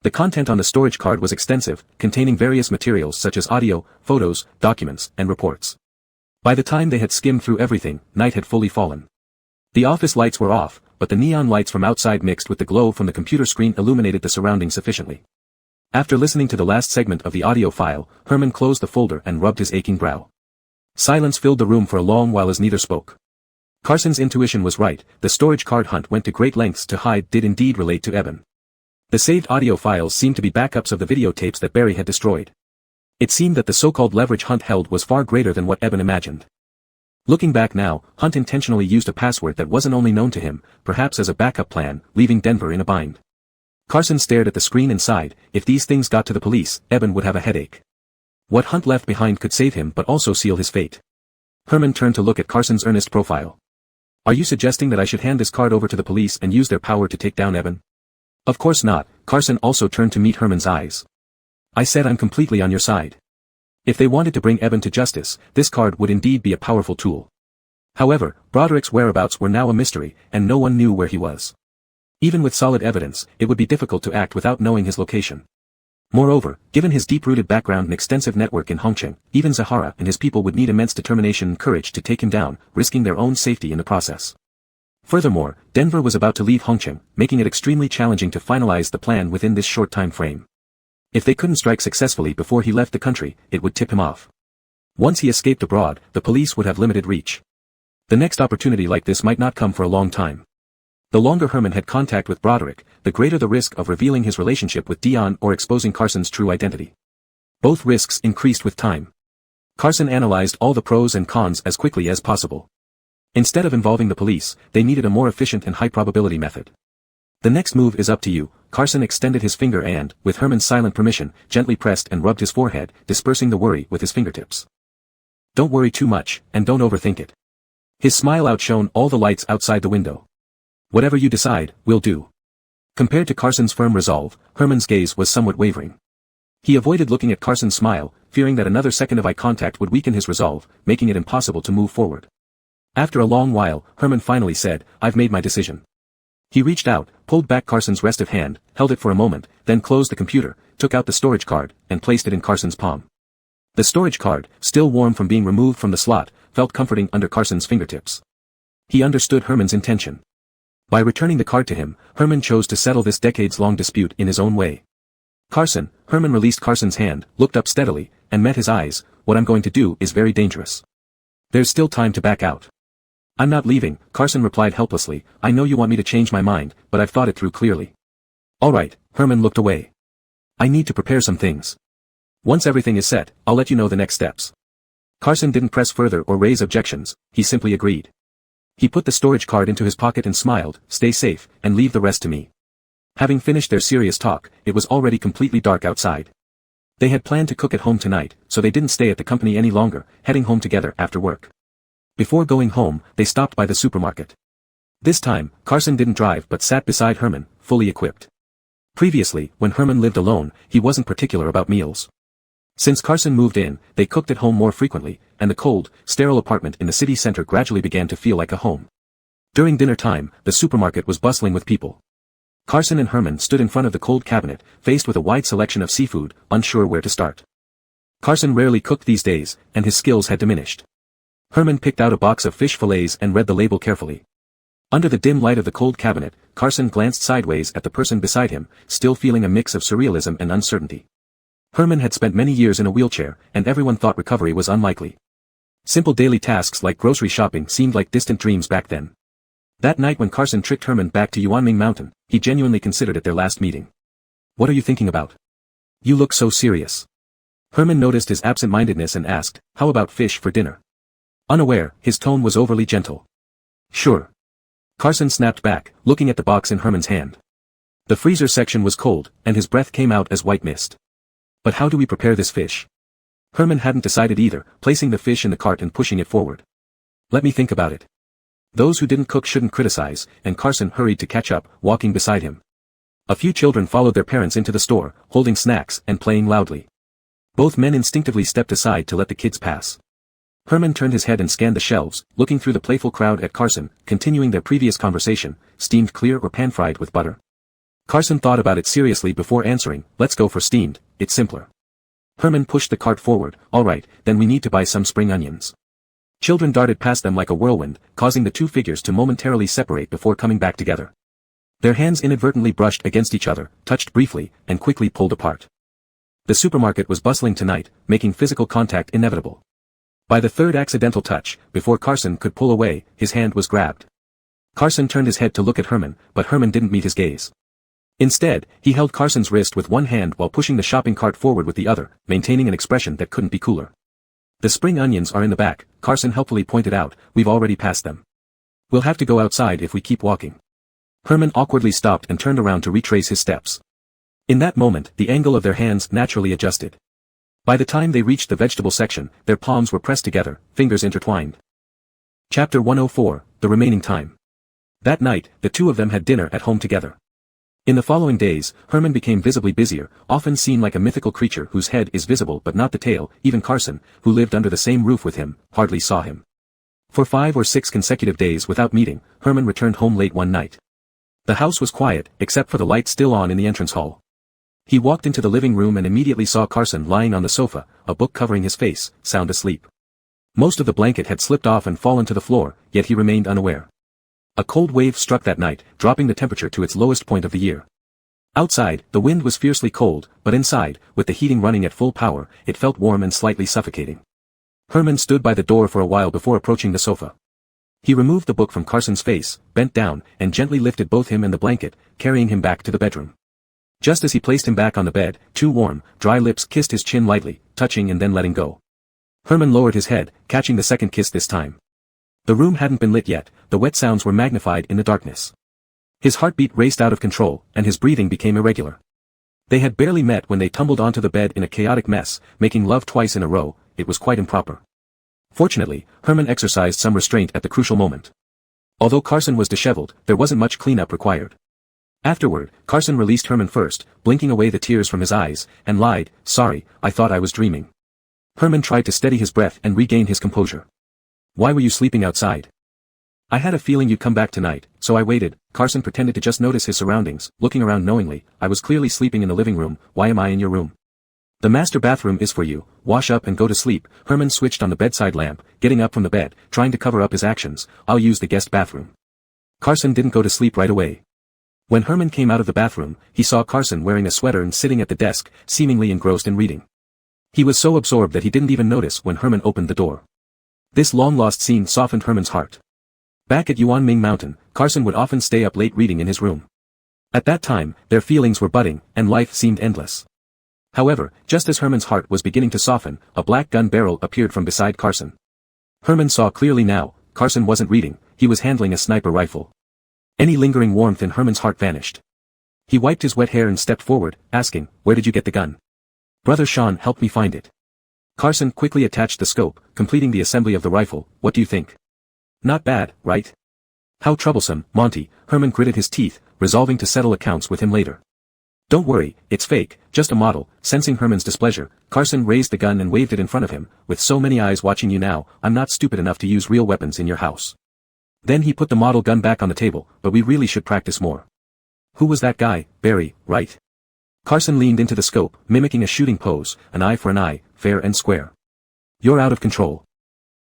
The content on the storage card was extensive, containing various materials such as audio, photos, documents, and reports. By the time they had skimmed through everything, night had fully fallen. The office lights were off, but the neon lights from outside mixed with the glow from the computer screen illuminated the surroundings sufficiently. After listening to the last segment of the audio file, Herman closed the folder and rubbed his aching brow. Silence filled the room for a long while as neither spoke. Carson's intuition was right, the storage card Hunt went to great lengths to hide did indeed relate to Eben. The saved audio files seemed to be backups of the videotapes that Barry had destroyed. It seemed that the so-called leverage Hunt held was far greater than what Eben imagined. Looking back now, Hunt intentionally used a password that wasn't only known to him, perhaps as a backup plan, leaving Denver in a bind. Carson stared at the screen and sighed, if these things got to the police, Eben would have a headache. What Hunt left behind could save him but also seal his fate. Herman turned to look at Carson's earnest profile. "Are you suggesting that I should hand this card over to the police and use their power to take down Eben?" "Of course not." Carson also turned to meet Herman's eyes. "I said I'm completely on your side. If they wanted to bring Eben to justice, this card would indeed be a powerful tool." However, Broderick's whereabouts were now a mystery, and no one knew where he was. Even with solid evidence, it would be difficult to act without knowing his location. Moreover, given his deep-rooted background and extensive network in Hongqing, even Zahara and his people would need immense determination and courage to take him down, risking their own safety in the process. Furthermore, Denver was about to leave Hongqing, making it extremely challenging to finalize the plan within this short time frame. If they couldn't strike successfully before he left the country, it would tip him off. Once he escaped abroad, the police would have limited reach. The next opportunity like this might not come for a long time. The longer Herman had contact with Broderick, the greater the risk of revealing his relationship with Dion or exposing Carson's true identity. Both risks increased with time. Carson analyzed all the pros and cons as quickly as possible. Instead of involving the police, they needed a more efficient and high-probability method. The next move is up to you. Carson extended his finger and, with Herman's silent permission, gently pressed and rubbed his forehead, dispersing the worry with his fingertips. Don't worry too much, and don't overthink it. His smile outshone all the lights outside the window. Whatever you decide, we'll do. Compared to Carson's firm resolve, Herman's gaze was somewhat wavering. He avoided looking at Carson's smile, fearing that another second of eye contact would weaken his resolve, making it impossible to move forward. After a long while, Herman finally said, "I've made my decision." He reached out, pulled back Carson's restive hand, held it for a moment, then closed the computer, took out the storage card, and placed it in Carson's palm. The storage card, still warm from being removed from the slot, felt comforting under Carson's fingertips. He understood Herman's intention. By returning the card to him, Herman chose to settle this decades-long dispute in his own way. "Carson," Herman released Carson's hand, looked up steadily, and met his eyes. "What I'm going to do is very dangerous. There's still time to back out." "I'm not leaving," Carson replied helplessly. "I know you want me to change my mind, but I've thought it through clearly." "All right," Herman looked away. "I need to prepare some things. Once everything is set, I'll let you know the next steps." Carson didn't press further or raise objections, he simply agreed. He put the storage card into his pocket and smiled, "Stay safe, and leave the rest to me." Having finished their serious talk, it was already completely dark outside. They had planned to cook at home tonight, so they didn't stay at the company any longer, heading home together after work. Before going home, they stopped by the supermarket. This time, Carson didn't drive but sat beside Herman, fully equipped. Previously, when Herman lived alone, he wasn't particular about meals. Since Carson moved in, they cooked at home more frequently, and the cold, sterile apartment in the city center gradually began to feel like a home. During dinner time, the supermarket was bustling with people. Carson and Herman stood in front of the cold cabinet, faced with a wide selection of seafood, unsure where to start. Carson rarely cooked these days, and his skills had diminished. Herman picked out a box of fish fillets and read the label carefully. Under the dim light of the cold cabinet, Carson glanced sideways at the person beside him, still feeling a mix of surrealism and uncertainty. Herman had spent many years in a wheelchair, and everyone thought recovery was unlikely. Simple daily tasks like grocery shopping seemed like distant dreams back then. That night when Carson tricked Herman back to Unyielding Mountain, he genuinely considered it their last meeting. "What are you thinking about? You look so serious." Herman noticed his absent-mindedness and asked, "How about fish for dinner?" Unaware, his tone was overly gentle. "Sure." Carson snapped back, looking at the box in Herman's hand. The freezer section was cold, and his breath came out as white mist. "But how do we prepare this fish?" Herman hadn't decided either, placing the fish in the cart and pushing it forward. "Let me think about it." Those who didn't cook shouldn't criticize, and Carson hurried to catch up, walking beside him. A few children followed their parents into the store, holding snacks and playing loudly. Both men instinctively stepped aside to let the kids pass. Herman turned his head and scanned the shelves, looking through the playful crowd at Carson, continuing their previous conversation, steamed clear or pan-fried with butter. Carson thought about it seriously before answering, "Let's go for steamed, it's simpler." Herman pushed the cart forward. "All right, then we need to buy some spring onions." Children darted past them like a whirlwind, causing the two figures to momentarily separate before coming back together. Their hands inadvertently brushed against each other, touched briefly, and quickly pulled apart. The supermarket was bustling tonight, making physical contact inevitable. By the third accidental touch, before Carson could pull away, his hand was grabbed. Carson turned his head to look at Herman, but Herman didn't meet his gaze. Instead, he held Carson's wrist with one hand while pushing the shopping cart forward with the other, maintaining an expression that couldn't be cooler. "The spring onions are in the back," Carson helpfully pointed out. "We've already passed them. We'll have to go outside if we keep walking." Herman awkwardly stopped and turned around to retrace his steps. In that moment, the angle of their hands naturally adjusted. By the time they reached the vegetable section, their palms were pressed together, fingers intertwined. Chapter 104, The Remaining Time. That night, the two of them had dinner at home together. In the following days, Herman became visibly busier, often seen like a mythical creature whose head is visible but not the tail. Even Carson, who lived under the same roof with him, hardly saw him. For 5 or 6 consecutive days without meeting, Herman returned home late one night. The house was quiet, except for the light still on in the entrance hall. He walked into the living room and immediately saw Carson lying on the sofa, a book covering his face, sound asleep. Most of the blanket had slipped off and fallen to the floor, yet he remained unaware. A cold wave struck that night, dropping the temperature to its lowest point of the year. Outside, the wind was fiercely cold, but inside, with the heating running at full power, it felt warm and slightly suffocating. Herman stood by the door for a while before approaching the sofa. He removed the book from Carson's face, bent down, and gently lifted both him and the blanket, carrying him back to the bedroom. Just as he placed him back on the bed, two warm, dry lips kissed his chin lightly, touching and then letting go. Herman lowered his head, catching the second kiss this time. The room hadn't been lit yet, the wet sounds were magnified in the darkness. His heartbeat raced out of control, and his breathing became irregular. They had barely met when they tumbled onto the bed in a chaotic mess, making love twice in a row. It was quite improper. Fortunately, Herman exercised some restraint at the crucial moment. Although Carson was disheveled, there wasn't much cleanup required. Afterward, Carson released Herman first, blinking away the tears from his eyes, and lied, "Sorry, I thought I was dreaming." Herman tried to steady his breath and regain his composure. "Why were you sleeping outside?" "I had a feeling you'd come back tonight, so I waited." Carson pretended to just notice his surroundings, looking around knowingly. "I was clearly sleeping in the living room. Why am I in your room?" "The master bathroom is for you. Wash up and go to sleep." Herman switched on the bedside lamp, getting up from the bed, trying to cover up his actions. "I'll use the guest bathroom." Carson didn't go to sleep right away. When Herman came out of the bathroom, he saw Carson wearing a sweater and sitting at the desk, seemingly engrossed in reading. He was so absorbed that he didn't even notice when Herman opened the door. This long-lost scene softened Herman's heart. Back at Yuanming Mountain, Carson would often stay up late reading in his room. At that time, their feelings were budding, and life seemed endless. However, just as Herman's heart was beginning to soften, a black gun barrel appeared from beside Carson. Herman saw clearly now, Carson wasn't reading, he was handling a sniper rifle. Any lingering warmth in Herman's heart vanished. He wiped his wet hair and stepped forward, asking, "Where did you get the gun?" "Brother Sean helped me find it." Carson quickly attached the scope, completing the assembly of the rifle. "What do you think?" "Not bad, right?" "How troublesome, Monty." Herman gritted his teeth, resolving to settle accounts with him later. "Don't worry, it's fake, just a model." Sensing Herman's displeasure, Carson raised the gun and waved it in front of him. "With so many eyes watching you now, I'm not stupid enough to use real weapons in your house." Then he put the model gun back on the table. "But we really should practice more." "Who was that guy? Barry, right?" Carson leaned into the scope, mimicking a shooting pose, "An eye for an eye, fair and square." "You're out of control."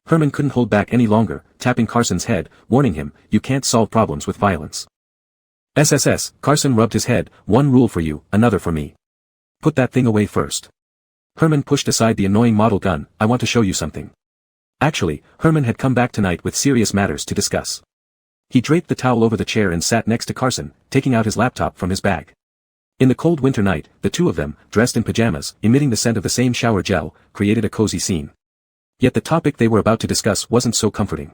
Herman couldn't hold back any longer, tapping Carson's head, warning him, "You can't solve problems with violence." "SSS, Carson rubbed his head. "One rule for you, another for me. Put that thing away first." Herman pushed aside the annoying model gun. "I want to show you something." Actually, Herman had come back tonight with serious matters to discuss. He draped the towel over the chair and sat next to Carson, taking out his laptop from his bag. In the cold winter night, the two of them, dressed in pajamas, emitting the scent of the same shower gel, created a cozy scene. Yet the topic they were about to discuss wasn't so comforting.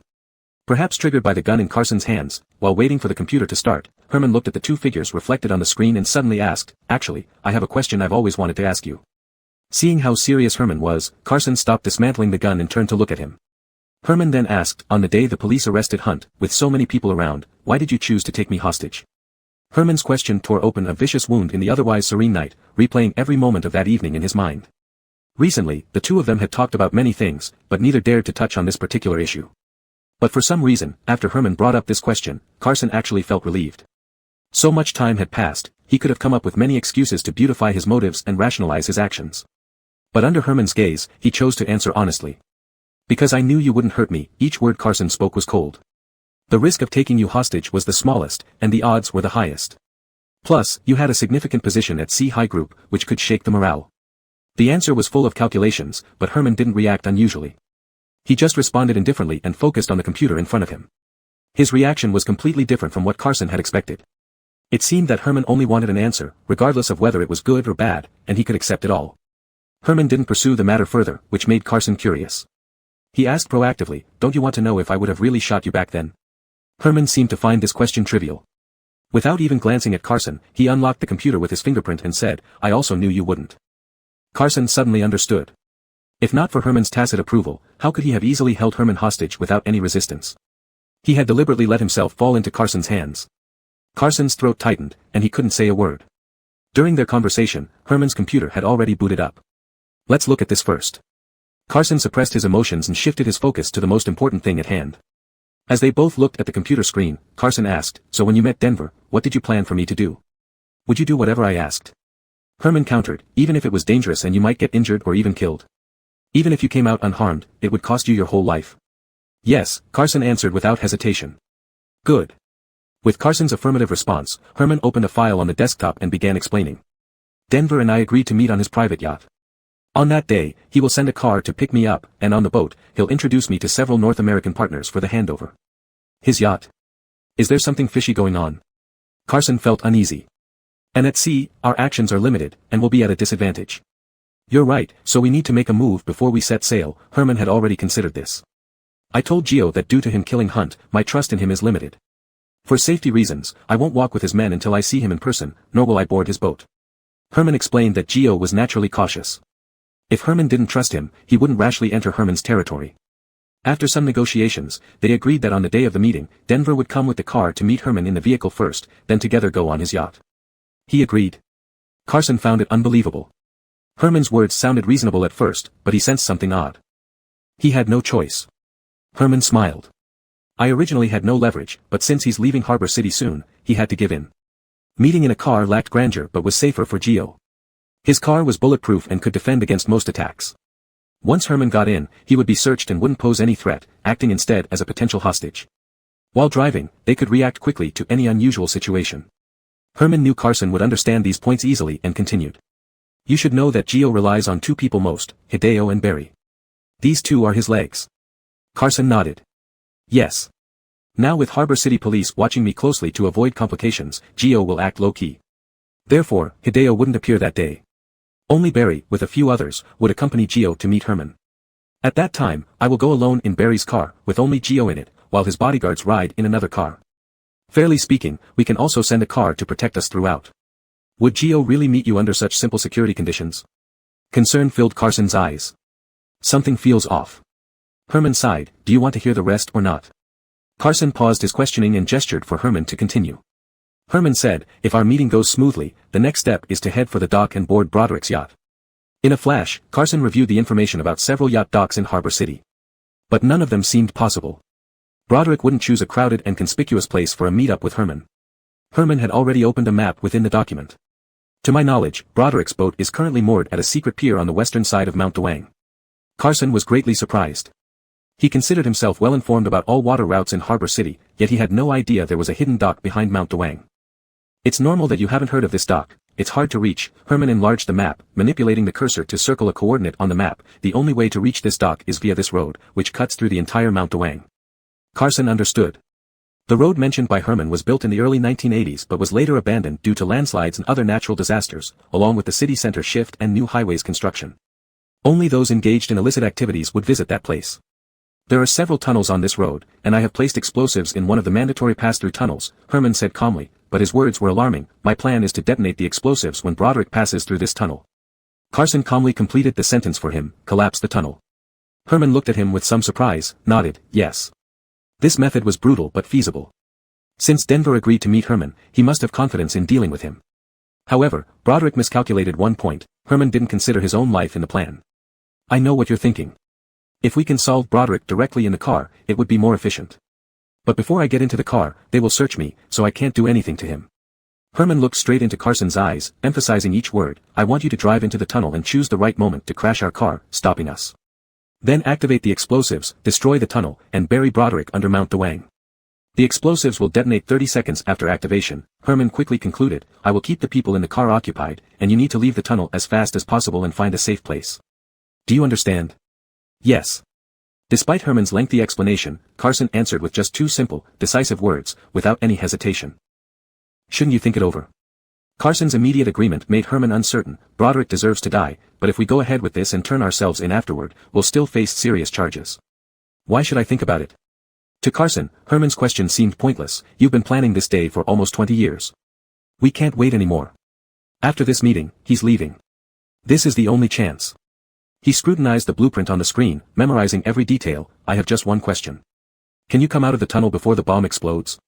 Perhaps triggered by the gun in Carson's hands, while waiting for the computer to start, Herman looked at the two figures reflected on the screen and suddenly asked, "Actually, I have a question I've always wanted to ask you." Seeing how serious Herman was, Carson stopped dismantling the gun and turned to look at him. Herman then asked, "On the day the police arrested Hunt, with so many people around, why did you choose to take me hostage?" Herman's question tore open a vicious wound in the otherwise serene night, replaying every moment of that evening in his mind. Recently, the two of them had talked about many things, but neither dared to touch on this particular issue. But for some reason, after Herman brought up this question, Carson actually felt relieved. So much time had passed, he could have come up with many excuses to beautify his motives and rationalize his actions. But under Herman's gaze, he chose to answer honestly. "Because I knew you wouldn't hurt me." Each word Carson spoke was cold. "The risk of taking you hostage was the smallest, and the odds were the highest. Plus, you had a significant position at C-High Group, which could shake the morale." The answer was full of calculations, but Herman didn't react unusually. He just responded indifferently and focused on the computer in front of him. His reaction was completely different from what Carson had expected. It seemed that Herman only wanted an answer, regardless of whether it was good or bad, and he could accept it all. Herman didn't pursue the matter further, which made Carson curious. He asked proactively, "Don't you want to know if I would have really shot you back then?" Herman seemed to find this question trivial. Without even glancing at Carson, he unlocked the computer with his fingerprint and said, "I also knew you wouldn't." Carson suddenly understood. If not for Herman's tacit approval, how could he have easily held Herman hostage without any resistance? He had deliberately let himself fall into Carson's hands. Carson's throat tightened, and he couldn't say a word. During their conversation, Herman's computer had already booted up. "Let's look at this first." Carson suppressed his emotions and shifted his focus to the most important thing at hand. As they both looked at the computer screen, Carson asked, "So when you met Denver, what did you plan for me to do? Would you do whatever I asked?" Herman countered, "Even if it was dangerous and you might get injured or even killed. Even if you came out unharmed, it would cost you your whole life." "Yes," Carson answered without hesitation. "Good." With Carson's affirmative response, Herman opened a file on the desktop and began explaining. "Denver and I agreed to meet on his private yacht. On that day, he will send a car to pick me up, and on the boat, he'll introduce me to several North American partners for the handover. His yacht. Is there something fishy going on? Carson felt uneasy. And at sea, our actions are limited, and will be at a disadvantage. You're right, so we need to make a move before we set sail. Herman had already considered this. I told Gio that due to him killing Hunt, my trust in him is limited. For safety reasons, I won't walk with his men until I see him in person, nor will I board his boat. Herman explained that Gio was naturally cautious. If Herman didn't trust him, he wouldn't rashly enter Herman's territory. After some negotiations, they agreed that on the day of the meeting, Denver would come with the car to meet Herman in the vehicle first, then together go on his yacht. He agreed. Carson found it unbelievable. Herman's words sounded reasonable at first, but he sensed something odd. He had no choice. Herman smiled. I originally had no leverage, but since he's leaving Harbor City soon, he had to give in. Meeting in a car lacked grandeur but was safer for Gio. His car was bulletproof and could defend against most attacks. Once Herman got in, he would be searched and wouldn't pose any threat, acting instead as a potential hostage. While driving, they could react quickly to any unusual situation. Herman knew Carson would understand these points easily and continued. You should know that Gio relies on two people most, Hideo and Barry. These two are his legs. Carson nodded. Yes. Now with Harbor City Police watching me closely to avoid complications, Gio will act low-key. Therefore, Hideo wouldn't appear that day. Only Barry, with a few others, would accompany Gio to meet Herman. At that time, I will go alone in Barry's car, with only Gio in it, while his bodyguards ride in another car. Fairly speaking, we can also send a car to protect us throughout. Would Gio really meet you under such simple security conditions? Concern filled Carson's eyes. Something feels off. Herman sighed, do you want to hear the rest or not? Carson paused his questioning and gestured for Herman to continue. Herman said, if our meeting goes smoothly, the next step is to head for the dock and board Broderick's yacht. In a flash, Carson reviewed the information about several yacht docks in Harbor City. But none of them seemed possible. Broderick wouldn't choose a crowded and conspicuous place for a meet-up with Herman. Herman had already opened a map within the document. To my knowledge, Broderick's boat is currently moored at a secret pier on the western side of Mount Dewang. Carson was greatly surprised. He considered himself well informed about all water routes in Harbor City, yet he had no idea there was a hidden dock behind Mount Dewang. It's normal that you haven't heard of this dock. It's hard to reach. Herman enlarged the map, manipulating the cursor to circle a coordinate on the map. The only way to reach this dock is via this road, which cuts through the entire Mount Dewang. Carson understood. The road mentioned by Herman was built in the early 1980s but was later abandoned due to landslides and other natural disasters, along with the city center shift and new highways construction. Only those engaged in illicit activities would visit that place. There are several tunnels on this road, and I have placed explosives in one of the mandatory pass-through tunnels, Herman said calmly, but his words were alarming. My plan is to detonate the explosives when Broderick passes through this tunnel. Carson calmly completed the sentence for him, collapse the tunnel. Herman looked at him with some surprise, nodded, yes. This method was brutal but feasible. Since Denver agreed to meet Herman, he must have confidence in dealing with him. However, Broderick miscalculated one point. Herman didn't consider his own life in the plan. I know what you're thinking. If we can solve Broderick directly in the car, it would be more efficient. But before I get into the car, they will search me, so I can't do anything to him. Herman looked straight into Carson's eyes, emphasizing each word. I want you to drive into the tunnel and choose the right moment to crash our car, stopping us. Then activate the explosives, destroy the tunnel, and bury Broderick under Mount Dewang. The explosives will detonate 30 seconds after activation. Herman quickly concluded, I will keep the people in the car occupied, and you need to leave the tunnel as fast as possible and find a safe place. Do you understand? Yes. Despite Herman's lengthy explanation, Carson answered with just two simple, decisive words, without any hesitation. Shouldn't you think it over? Carson's immediate agreement made Herman uncertain. Broderick deserves to die, but if we go ahead with this and turn ourselves in afterward, we'll still face serious charges. Why should I think about it? To Carson, Herman's question seemed pointless. You've been planning this day for almost 20 years. We can't wait anymore. After this meeting, he's leaving. This is the only chance. He scrutinized the blueprint on the screen, memorizing every detail. I have just one question. Can you come out of the tunnel before the bomb explodes?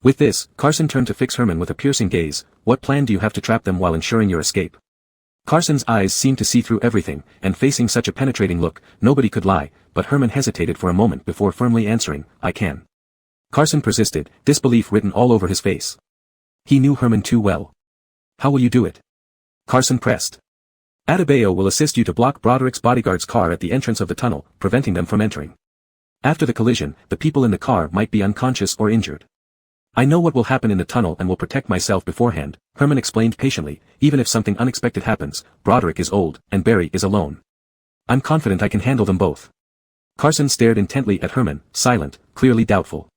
With this, Carson turned to fix Herman with a piercing gaze. What plan do you have to trap them while ensuring your escape? Carson's eyes seemed to see through everything, and facing such a penetrating look, nobody could lie, but Herman hesitated for a moment before firmly answering, I can. Carson persisted, disbelief written all over his face. He knew Herman too well. How will you do it? Carson pressed. Adebayo will assist you to block Broderick's bodyguard's car at the entrance of the tunnel, preventing them from entering. After the collision, the people in the car might be unconscious or injured. I know what will happen in the tunnel and will protect myself beforehand, Herman explained patiently. Even if something unexpected happens, Broderick is old, and Barry is alone. I'm confident I can handle them both. Carson stared intently at Herman, silent, clearly doubtful.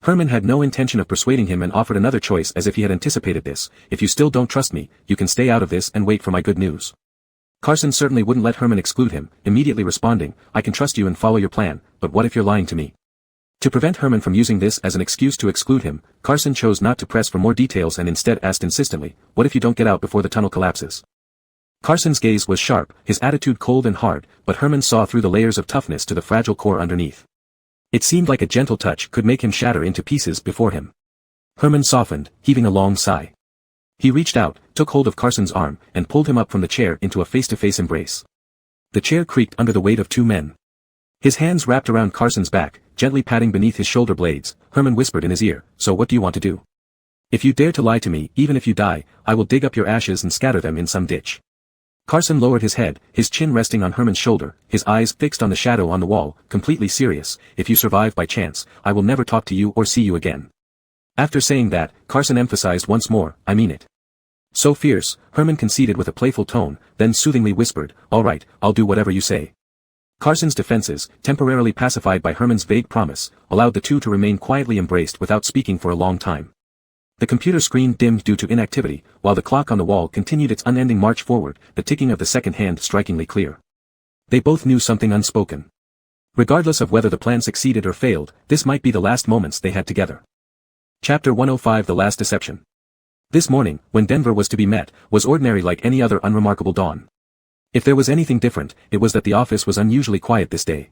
Herman had no intention of persuading him and offered another choice as if he had anticipated this. If you still don't trust me, you can stay out of this and wait for my good news. Carson certainly wouldn't let Herman exclude him, immediately responding, I can trust you and follow your plan, but what if you're lying to me? To prevent Herman from using this as an excuse to exclude him, Carson chose not to press for more details and instead asked insistently, what if you don't get out before the tunnel collapses? Carson's gaze was sharp, his attitude cold and hard, but Herman saw through the layers of toughness to the fragile core underneath. It seemed like a gentle touch could make him shatter into pieces before him. Herman softened, heaving a long sigh. He reached out, took hold of Carson's arm, and pulled him up from the chair into a face-to-face embrace. The chair creaked under the weight of two men. His hands wrapped around Carson's back, gently patting beneath his shoulder blades. Herman whispered in his ear, so what do you want to do? If you dare to lie to me, even if you die, I will dig up your ashes and scatter them in some ditch. Carson lowered his head, his chin resting on Herman's shoulder, his eyes fixed on the shadow on the wall, completely serious. If you survive by chance, I will never talk to you or see you again. After saying that, Carson emphasized once more, I mean it. So fierce, Herman conceded with a playful tone, then soothingly whispered, all right, I'll do whatever you say. Carson's defenses, temporarily pacified by Herman's vague promise, allowed the two to remain quietly embraced without speaking for a long time. The computer screen dimmed due to inactivity, while the clock on the wall continued its unending march forward, the ticking of the second hand strikingly clear. They both knew something unspoken. Regardless of whether the plan succeeded or failed, this might be the last moments they had together. Chapter 105 The Last Deception. This morning, when Denver was to be met, was ordinary like any other unremarkable dawn. If there was anything different, it was that the office was unusually quiet this day.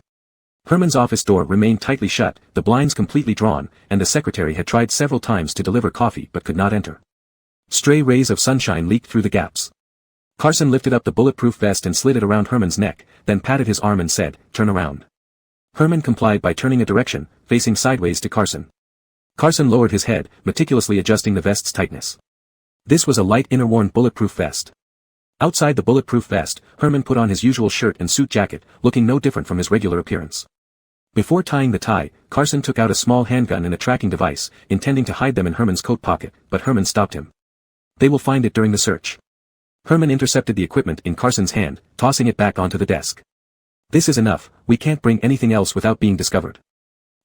Herman's office door remained tightly shut, the blinds completely drawn, and the secretary had tried several times to deliver coffee but could not enter. Stray rays of sunshine leaked through the gaps. Carson lifted up the bulletproof vest and slid it around Herman's neck, then patted his arm and said, turn around. Herman complied by turning a direction, facing sideways to Carson. Carson lowered his head, meticulously adjusting the vest's tightness. This was a light inner-worn bulletproof vest. Outside the bulletproof vest, Herman put on his usual shirt and suit jacket, looking no different from his regular appearance. Before tying the tie, Carson took out a small handgun and a tracking device, intending to hide them in Herman's coat pocket, but Herman stopped him. They will find it during the search. Herman intercepted the equipment in Carson's hand, tossing it back onto the desk. This is enough, we can't bring anything else without being discovered.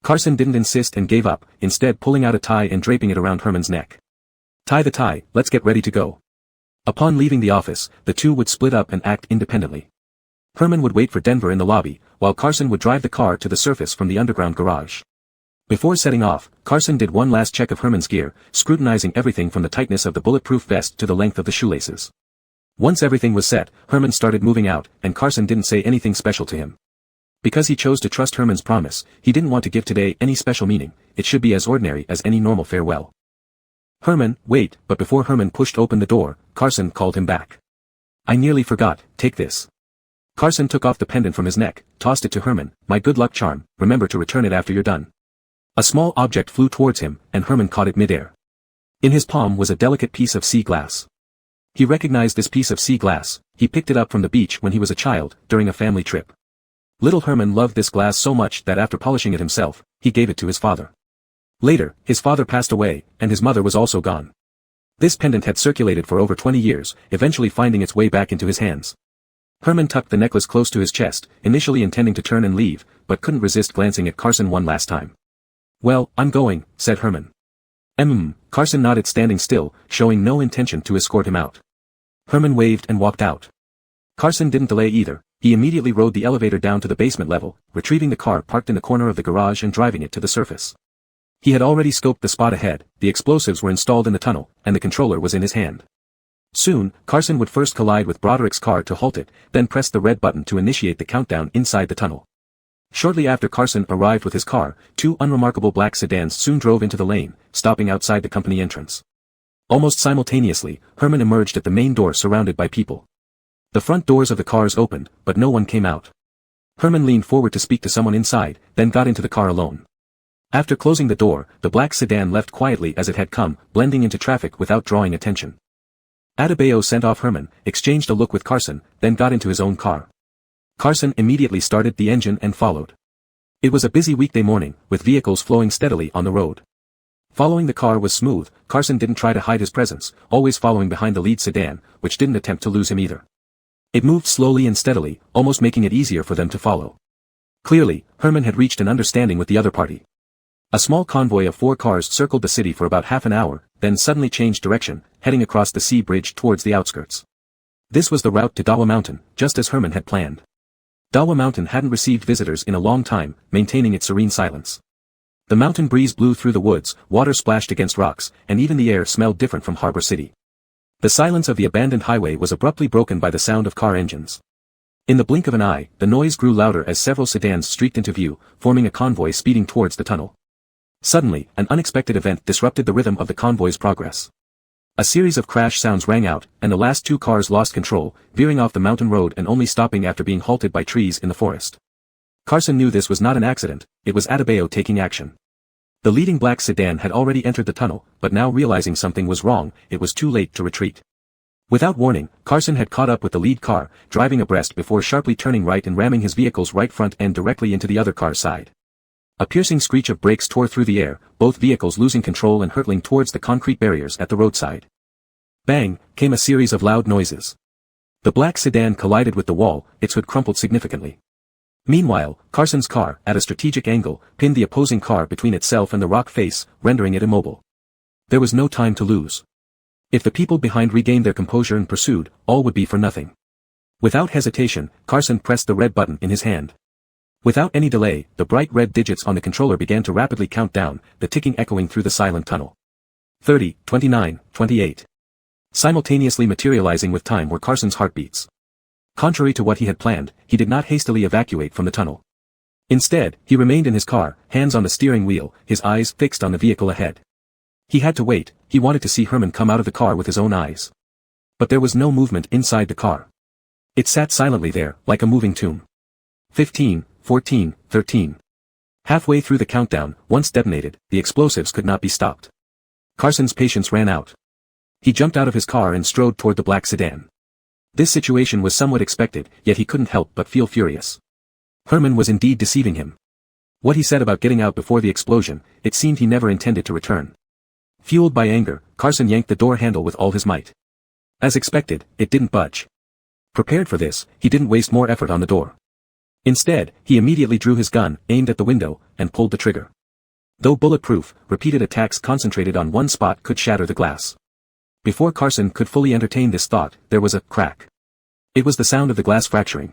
Carson didn't insist and gave up, instead pulling out a tie and draping it around Herman's neck. Tie the tie, let's get ready to go. Upon leaving the office, the two would split up and act independently. Herman would wait for Denver in the lobby, while Carson would drive the car to the surface from the underground garage. Before setting off, Carson did one last check of Herman's gear, scrutinizing everything from the tightness of the bulletproof vest to the length of the shoelaces. Once everything was set, Herman started moving out, and Carson didn't say anything special to him. Because he chose to trust Herman's promise, he didn't want to give today any special meaning, it should be as ordinary as any normal farewell. Herman, wait, but before Herman pushed open the door, Carson called him back. I nearly forgot, take this. Carson took off the pendant from his neck, tossed it to Herman, my good luck charm, remember to return it after you're done. A small object flew towards him, and Herman caught it midair. In his palm was a delicate piece of sea glass. He recognized this piece of sea glass, he picked it up from the beach when he was a child, during a family trip. Little Herman loved this glass so much that after polishing it himself, he gave it to his father. Later, his father passed away, and his mother was also gone. This pendant had circulated for over 20 years, eventually finding its way back into his hands. Herman tucked the necklace close to his chest, initially intending to turn and leave, but couldn't resist glancing at Carson one last time. Well, I'm going, said Herman. Carson nodded standing still, showing no intention to escort him out. Herman waved and walked out. Carson didn't delay either, he immediately rode the elevator down to the basement level, retrieving the car parked in the corner of the garage and driving it to the surface. He had already scoped the spot ahead, the explosives were installed in the tunnel, and the controller was in his hand. Soon, Carson would first collide with Broderick's car to halt it, then press the red button to initiate the countdown inside the tunnel. Shortly after Carson arrived with his car, two unremarkable black sedans soon drove into the lane, stopping outside the company entrance. Almost simultaneously, Herman emerged at the main door surrounded by people. The front doors of the cars opened, but no one came out. Herman leaned forward to speak to someone inside, then got into the car alone. After closing the door, the black sedan left quietly as it had come, blending into traffic without drawing attention. Adebayo sent off Herman, exchanged a look with Carson, then got into his own car. Carson immediately started the engine and followed. It was a busy weekday morning, with vehicles flowing steadily on the road. Following the car was smooth. Carson didn't try to hide his presence, always following behind the lead sedan, which didn't attempt to lose him either. It moved slowly and steadily, almost making it easier for them to follow. Clearly, Herman had reached an understanding with the other party. A small convoy of 4 cars circled the city for about half an hour, then suddenly changed direction, heading across the sea bridge towards the outskirts. This was the route to Dawa Mountain, just as Herman had planned. Dawa Mountain hadn't received visitors in a long time, maintaining its serene silence. The mountain breeze blew through the woods, water splashed against rocks, and even the air smelled different from Harbor City. The silence of the abandoned highway was abruptly broken by the sound of car engines. In the blink of an eye, the noise grew louder as several sedans streaked into view, forming a convoy speeding towards the tunnel. Suddenly, an unexpected event disrupted the rhythm of the convoy's progress. A series of crash sounds rang out, and the last 2 cars lost control, veering off the mountain road and only stopping after being halted by trees in the forest. Carson knew this was not an accident, it was Adebayo taking action. The leading black sedan had already entered the tunnel, but now realizing something was wrong, it was too late to retreat. Without warning, Carson had caught up with the lead car, driving abreast before sharply turning right and ramming his vehicle's right front end directly into the other car's side. A piercing screech of brakes tore through the air, both vehicles losing control and hurtling towards the concrete barriers at the roadside. Bang, came a series of loud noises. The black sedan collided with the wall, its hood crumpled significantly. Meanwhile, Carson's car, at a strategic angle, pinned the opposing car between itself and the rock face, rendering it immobile. There was no time to lose. If the people behind regained their composure and pursued, all would be for nothing. Without hesitation, Carson pressed the red button in his hand. Without any delay, the bright red digits on the controller began to rapidly count down, the ticking echoing through the silent tunnel. 30, 29, 28. Simultaneously materializing with time were Carson's heartbeats. Contrary to what he had planned, he did not hastily evacuate from the tunnel. Instead, he remained in his car, hands on the steering wheel, his eyes fixed on the vehicle ahead. He had to wait, he wanted to see Herman come out of the car with his own eyes. But there was no movement inside the car. It sat silently there, like a moving tomb. 15, 14, 13. Halfway through the countdown, once detonated, the explosives could not be stopped. Carson's patience ran out. He jumped out of his car and strode toward the black sedan. This situation was somewhat expected, yet he couldn't help but feel furious. Herman was indeed deceiving him. What he said about getting out before the explosion, it seemed he never intended to return. Fueled by anger, Carson yanked the door handle with all his might. As expected, it didn't budge. Prepared for this, he didn't waste more effort on the door. Instead, he immediately drew his gun, aimed at the window, and pulled the trigger. Though bulletproof, repeated attacks concentrated on one spot could shatter the glass. Before Carson could fully entertain this thought, there was a crack. It was the sound of the glass fracturing.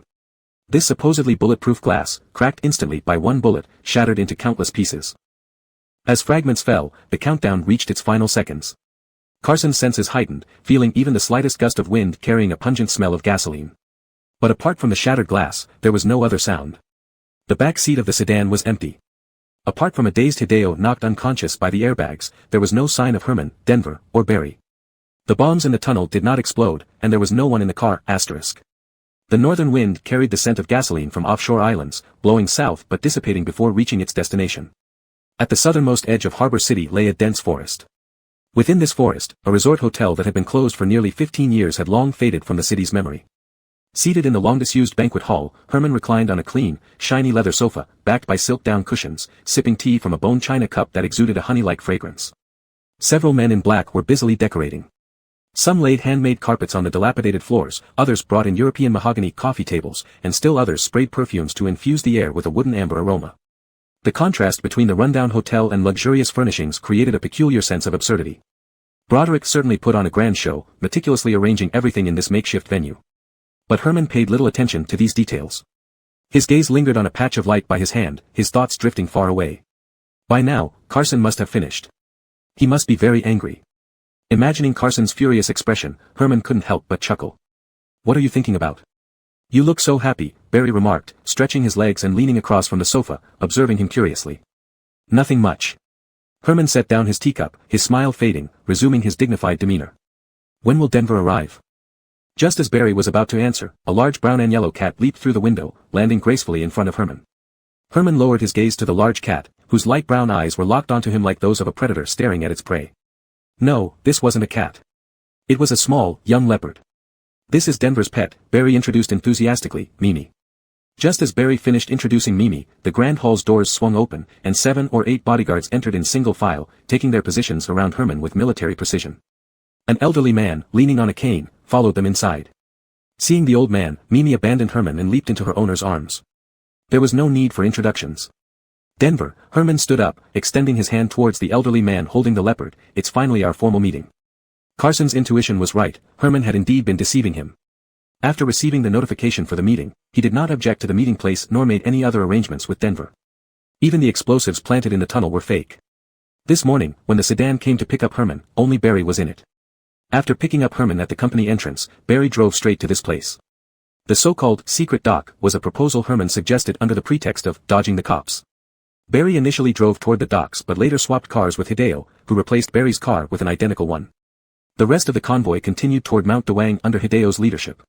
This supposedly bulletproof glass, cracked instantly by one bullet, shattered into countless pieces. As fragments fell, the countdown reached its final seconds. Carson's senses heightened, feeling even the slightest gust of wind carrying a pungent smell of gasoline. But apart from the shattered glass, there was no other sound. The back seat of the sedan was empty. Apart from a dazed Hideo knocked unconscious by the airbags, there was no sign of Herman, Denver, or Barry. The bombs in the tunnel did not explode, and there was no one in the car, asterisk. The northern wind carried the scent of gasoline from offshore islands, blowing south but dissipating before reaching its destination. At the southernmost edge of Harbor City lay a dense forest. Within this forest, a resort hotel that had been closed for nearly 15 years had long faded from the city's memory. Seated in the long-disused banquet hall, Herman reclined on a clean, shiny leather sofa, backed by silk-down cushions, sipping tea from a bone china cup that exuded a honey-like fragrance. Several men in black were busily decorating. Some laid handmade carpets on the dilapidated floors, others brought in European mahogany coffee tables, and still others sprayed perfumes to infuse the air with a wooden amber aroma. The contrast between the rundown hotel and luxurious furnishings created a peculiar sense of absurdity. Broderick certainly put on a grand show, meticulously arranging everything in this makeshift venue. But Herman paid little attention to these details. His gaze lingered on a patch of light by his hand, his thoughts drifting far away. By now, Carson must have finished. He must be very angry. Imagining Carson's furious expression, Herman couldn't help but chuckle. "What are you thinking about? You look so happy," Barry remarked, stretching his legs and leaning across from the sofa, observing him curiously. "Nothing much." Herman set down his teacup, his smile fading, resuming his dignified demeanor. "When will Denver arrive?" Just as Barry was about to answer, a large brown and yellow cat leaped through the window, landing gracefully in front of Herman. Herman lowered his gaze to the large cat, whose light brown eyes were locked onto him like those of a predator staring at its prey. No, this wasn't a cat. It was a small, young leopard. "This is Denver's pet," Barry introduced enthusiastically, Mimi. Just as Barry finished introducing Mimi, the Grand Hall's doors swung open, and 7 or 8 bodyguards entered in single file, taking their positions around Herman with military precision. An elderly man, leaning on a cane, followed them inside. Seeing the old man, Mimi abandoned Herman and leaped into her owner's arms. There was no need for introductions. Denver, Herman stood up, extending his hand towards the elderly man holding the leopard. It's finally our formal meeting. Carson's intuition was right, Herman had indeed been deceiving him. After receiving the notification for the meeting, he did not object to the meeting place nor made any other arrangements with Denver. Even the explosives planted in the tunnel were fake. This morning, when the sedan came to pick up Herman, only Barry was in it. After picking up Herman at the company entrance, Barry drove straight to this place. The so-called secret dock was a proposal Herman suggested under the pretext of dodging the cops. Barry initially drove toward the docks but later swapped cars with Hideo, who replaced Barry's car with an identical one. The rest of the convoy continued toward Mount Dewang under Hideo's leadership.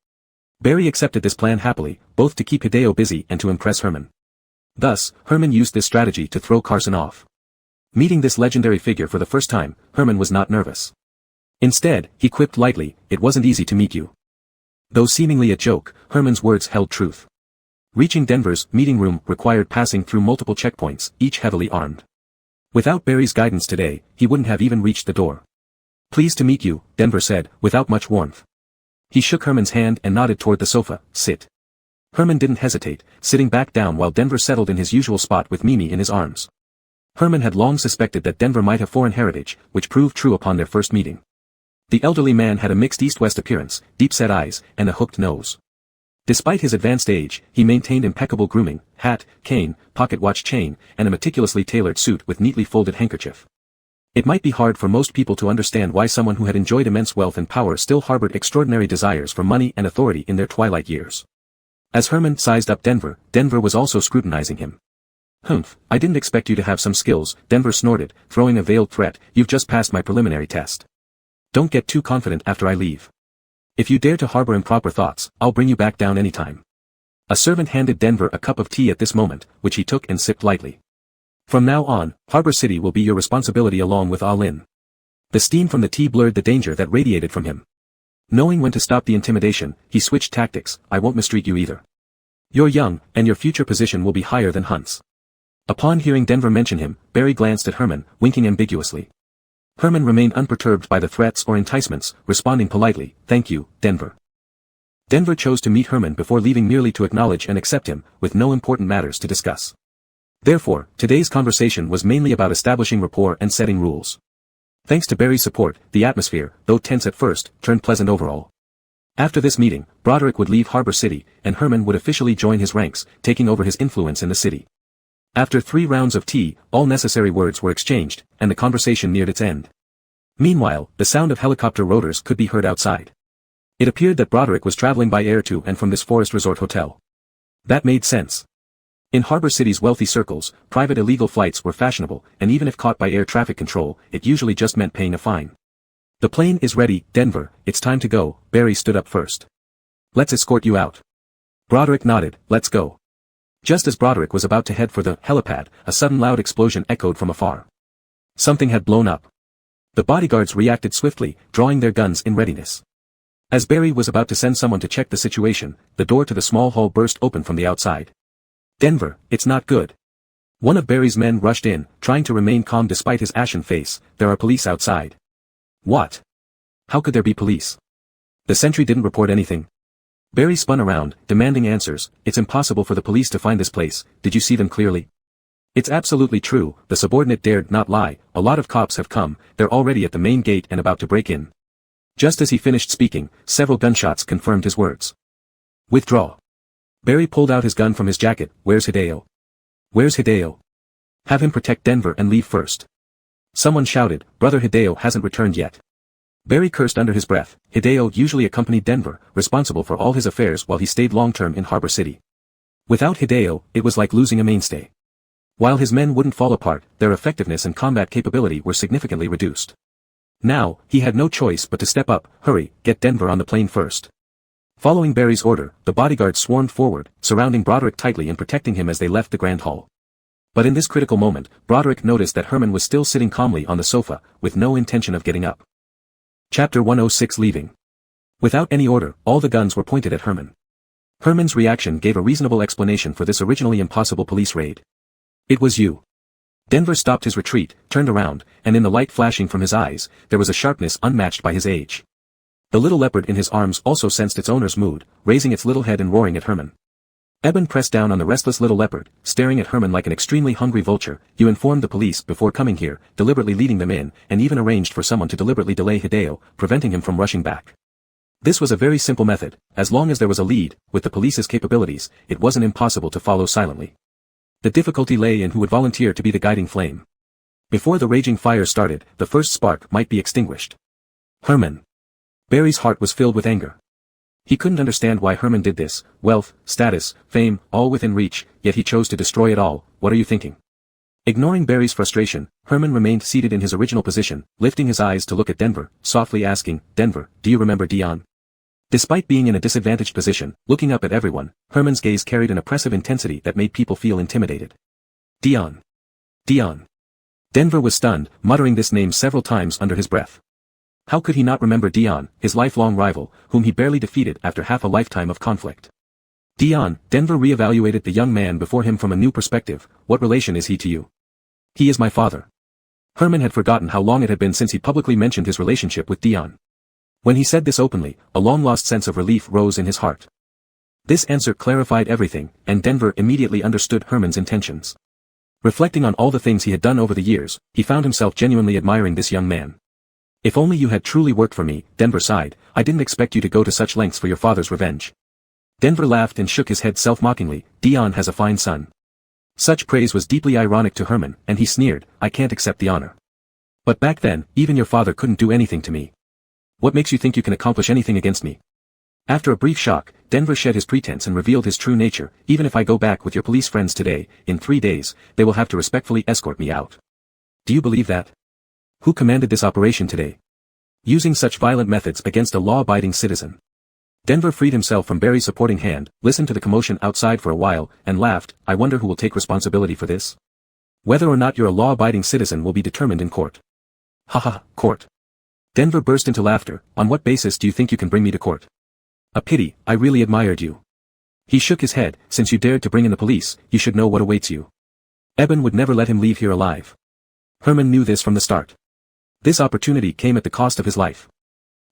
Barry accepted this plan happily, both to keep Hideo busy and to impress Herman. Thus, Herman used this strategy to throw Carson off. Meeting this legendary figure for the first time, Herman was not nervous. Instead, he quipped lightly, "It wasn't easy to meet you." Though seemingly a joke, Herman's words held truth. Reaching Denver's meeting room required passing through multiple checkpoints, each heavily armed. Without Barry's guidance today, he wouldn't have even reached the door. "Pleased to meet you," Denver said, without much warmth. He shook Herman's hand and nodded toward the sofa. "Sit." Herman didn't hesitate, sitting back down while Denver settled in his usual spot with Mimi in his arms. Herman had long suspected that Denver might have foreign heritage, which proved true upon their first meeting. The elderly man had a mixed east-west appearance, deep-set eyes, and a hooked nose. Despite his advanced age, he maintained impeccable grooming, hat, cane, pocket watch chain, and a meticulously tailored suit with neatly folded handkerchief. It might be hard for most people to understand why someone who had enjoyed immense wealth and power still harbored extraordinary desires for money and authority in their twilight years. As Herman sized up Denver, Denver was also scrutinizing him. "Humph, I didn't expect you to have some skills," Denver snorted, throwing a veiled threat. "You've just passed my preliminary test. Don't get too confident after I leave. If you dare to harbor improper thoughts, I'll bring you back down anytime." A servant handed Denver a cup of tea at this moment, which he took and sipped lightly. "From now on, Harbor City will be your responsibility along with All-In." The steam from the tea blurred the danger that radiated from him. Knowing when to stop the intimidation, he switched tactics. "I won't mistreat you either. You're young, and your future position will be higher than Hunt's." Upon hearing Denver mention him, Barry glanced at Herman, winking ambiguously. Herman remained unperturbed by the threats or enticements, responding politely, "Thank you, Denver." Denver chose to meet Herman before leaving merely to acknowledge and accept him, with no important matters to discuss. Therefore, today's conversation was mainly about establishing rapport and setting rules. Thanks to Barry's support, the atmosphere, though tense at first, turned pleasant overall. After this meeting, Broderick would leave Harbor City, and Herman would officially join his ranks, taking over his influence in the city. After 3 rounds of tea, all necessary words were exchanged, and the conversation neared its end. Meanwhile, the sound of helicopter rotors could be heard outside. It appeared that Broderick was traveling by air to and from this forest resort hotel. That made sense. In Harbor City's wealthy circles, private illegal flights were fashionable, and even if caught by air traffic control, it usually just meant paying a fine. "The plane is ready, Denver, it's time to go." Barry stood up first. "Let's escort you out." Broderick nodded. "Let's go." Just as Broderick was about to head for the helipad, a sudden loud explosion echoed from afar. Something had blown up. The bodyguards reacted swiftly, drawing their guns in readiness. As Barry was about to send someone to check the situation, the door to the small hall burst open from the outside. "Denver, it's not good." One of Barry's men rushed in, trying to remain calm despite his ashen face. "There are police outside." "What? How could there be police? The sentry didn't report anything." Barry spun around, demanding answers. "It's impossible for the police to find this place. Did you see them clearly?" "It's absolutely true," the subordinate dared not lie. "A lot of cops have come, they're already at the main gate and about to break in." Just as he finished speaking, several gunshots confirmed his words. "Withdraw." Barry pulled out his gun from his jacket. "Where's Hideo?" "Where's Hideo?" "Have him protect Denver and leave first." Someone shouted. "Brother Hideo hasn't returned yet." Barry cursed under his breath. Hideo usually accompanied Denver, responsible for all his affairs while he stayed long-term in Harbor City. Without Hideo, it was like losing a mainstay. While his men wouldn't fall apart, their effectiveness and combat capability were significantly reduced. Now, he had no choice but to step up. "Hurry, get Denver on the plane first." Following Barry's order, the bodyguards swarmed forward, surrounding Broderick tightly and protecting him as they left the Grand Hall. But in this critical moment, Broderick noticed that Herman was still sitting calmly on the sofa, with no intention of getting up. Chapter 106 Leaving. Without any order, all the guns were pointed at Herman. Herman's reaction gave a reasonable explanation for this originally impossible police raid. It was you. Denver stopped his retreat, turned around, and in the light flashing from his eyes, there was a sharpness unmatched by his age. The little leopard in his arms also sensed its owner's mood, raising its little head and roaring at Herman. Eben pressed down on the restless little leopard, staring at Herman like an extremely hungry vulture. You informed the police before coming here, deliberately leading them in, and even arranged for someone to deliberately delay Hideo, preventing him from rushing back. This was a very simple method. As long as there was a lead, with the police's capabilities, it wasn't impossible to follow silently. The difficulty lay in who would volunteer to be the guiding flame. Before the raging fire started, the first spark might be extinguished. Herman. Barry's heart was filled with anger. He couldn't understand why Herman did this. Wealth, status, fame, all within reach, yet he chose to destroy it all. What are you thinking? Ignoring Barry's frustration, Herman remained seated in his original position, lifting his eyes to look at Denver, softly asking, Denver, do you remember Dion? Despite being in a disadvantaged position, looking up at everyone, Herman's gaze carried an oppressive intensity that made people feel intimidated. Dion. Dion. Denver was stunned, muttering this name several times under his breath. How could he not remember Dion, his lifelong rival, whom he barely defeated after half a lifetime of conflict? Dion. Denver reevaluated the young man before him from a new perspective. What relation is he to you? He is my father. Herman had forgotten how long it had been since he publicly mentioned his relationship with Dion. When he said this openly, a long-lost sense of relief rose in his heart. This answer clarified everything, and Denver immediately understood Herman's intentions. Reflecting on all the things he had done over the years, he found himself genuinely admiring this young man. If only you had truly worked for me, Denver sighed. I didn't expect you to go to such lengths for your father's revenge. Denver laughed and shook his head self-mockingly. Dion has a fine son. Such praise was deeply ironic to Herman, and he sneered, I can't accept the honor. But back then, even your father couldn't do anything to me. What makes you think you can accomplish anything against me? After a brief shock, Denver shed his pretense and revealed his true nature. Even if I go back with your police friends today, in 3 days, they will have to respectfully escort me out. Do you believe that? Who commanded this operation today? Using such violent methods against a law-abiding citizen. Denver freed himself from Barry's supporting hand, listened to the commotion outside for a while, and laughed. I wonder who will take responsibility for this? Whether or not you're a law-abiding citizen will be determined in court. Haha, court. Denver burst into laughter. On what basis do you think you can bring me to court? A pity, I really admired you. He shook his head. Since you dared to bring in the police, you should know what awaits you. Eben would never let him leave here alive. Herman knew this from the start. This opportunity came at the cost of his life.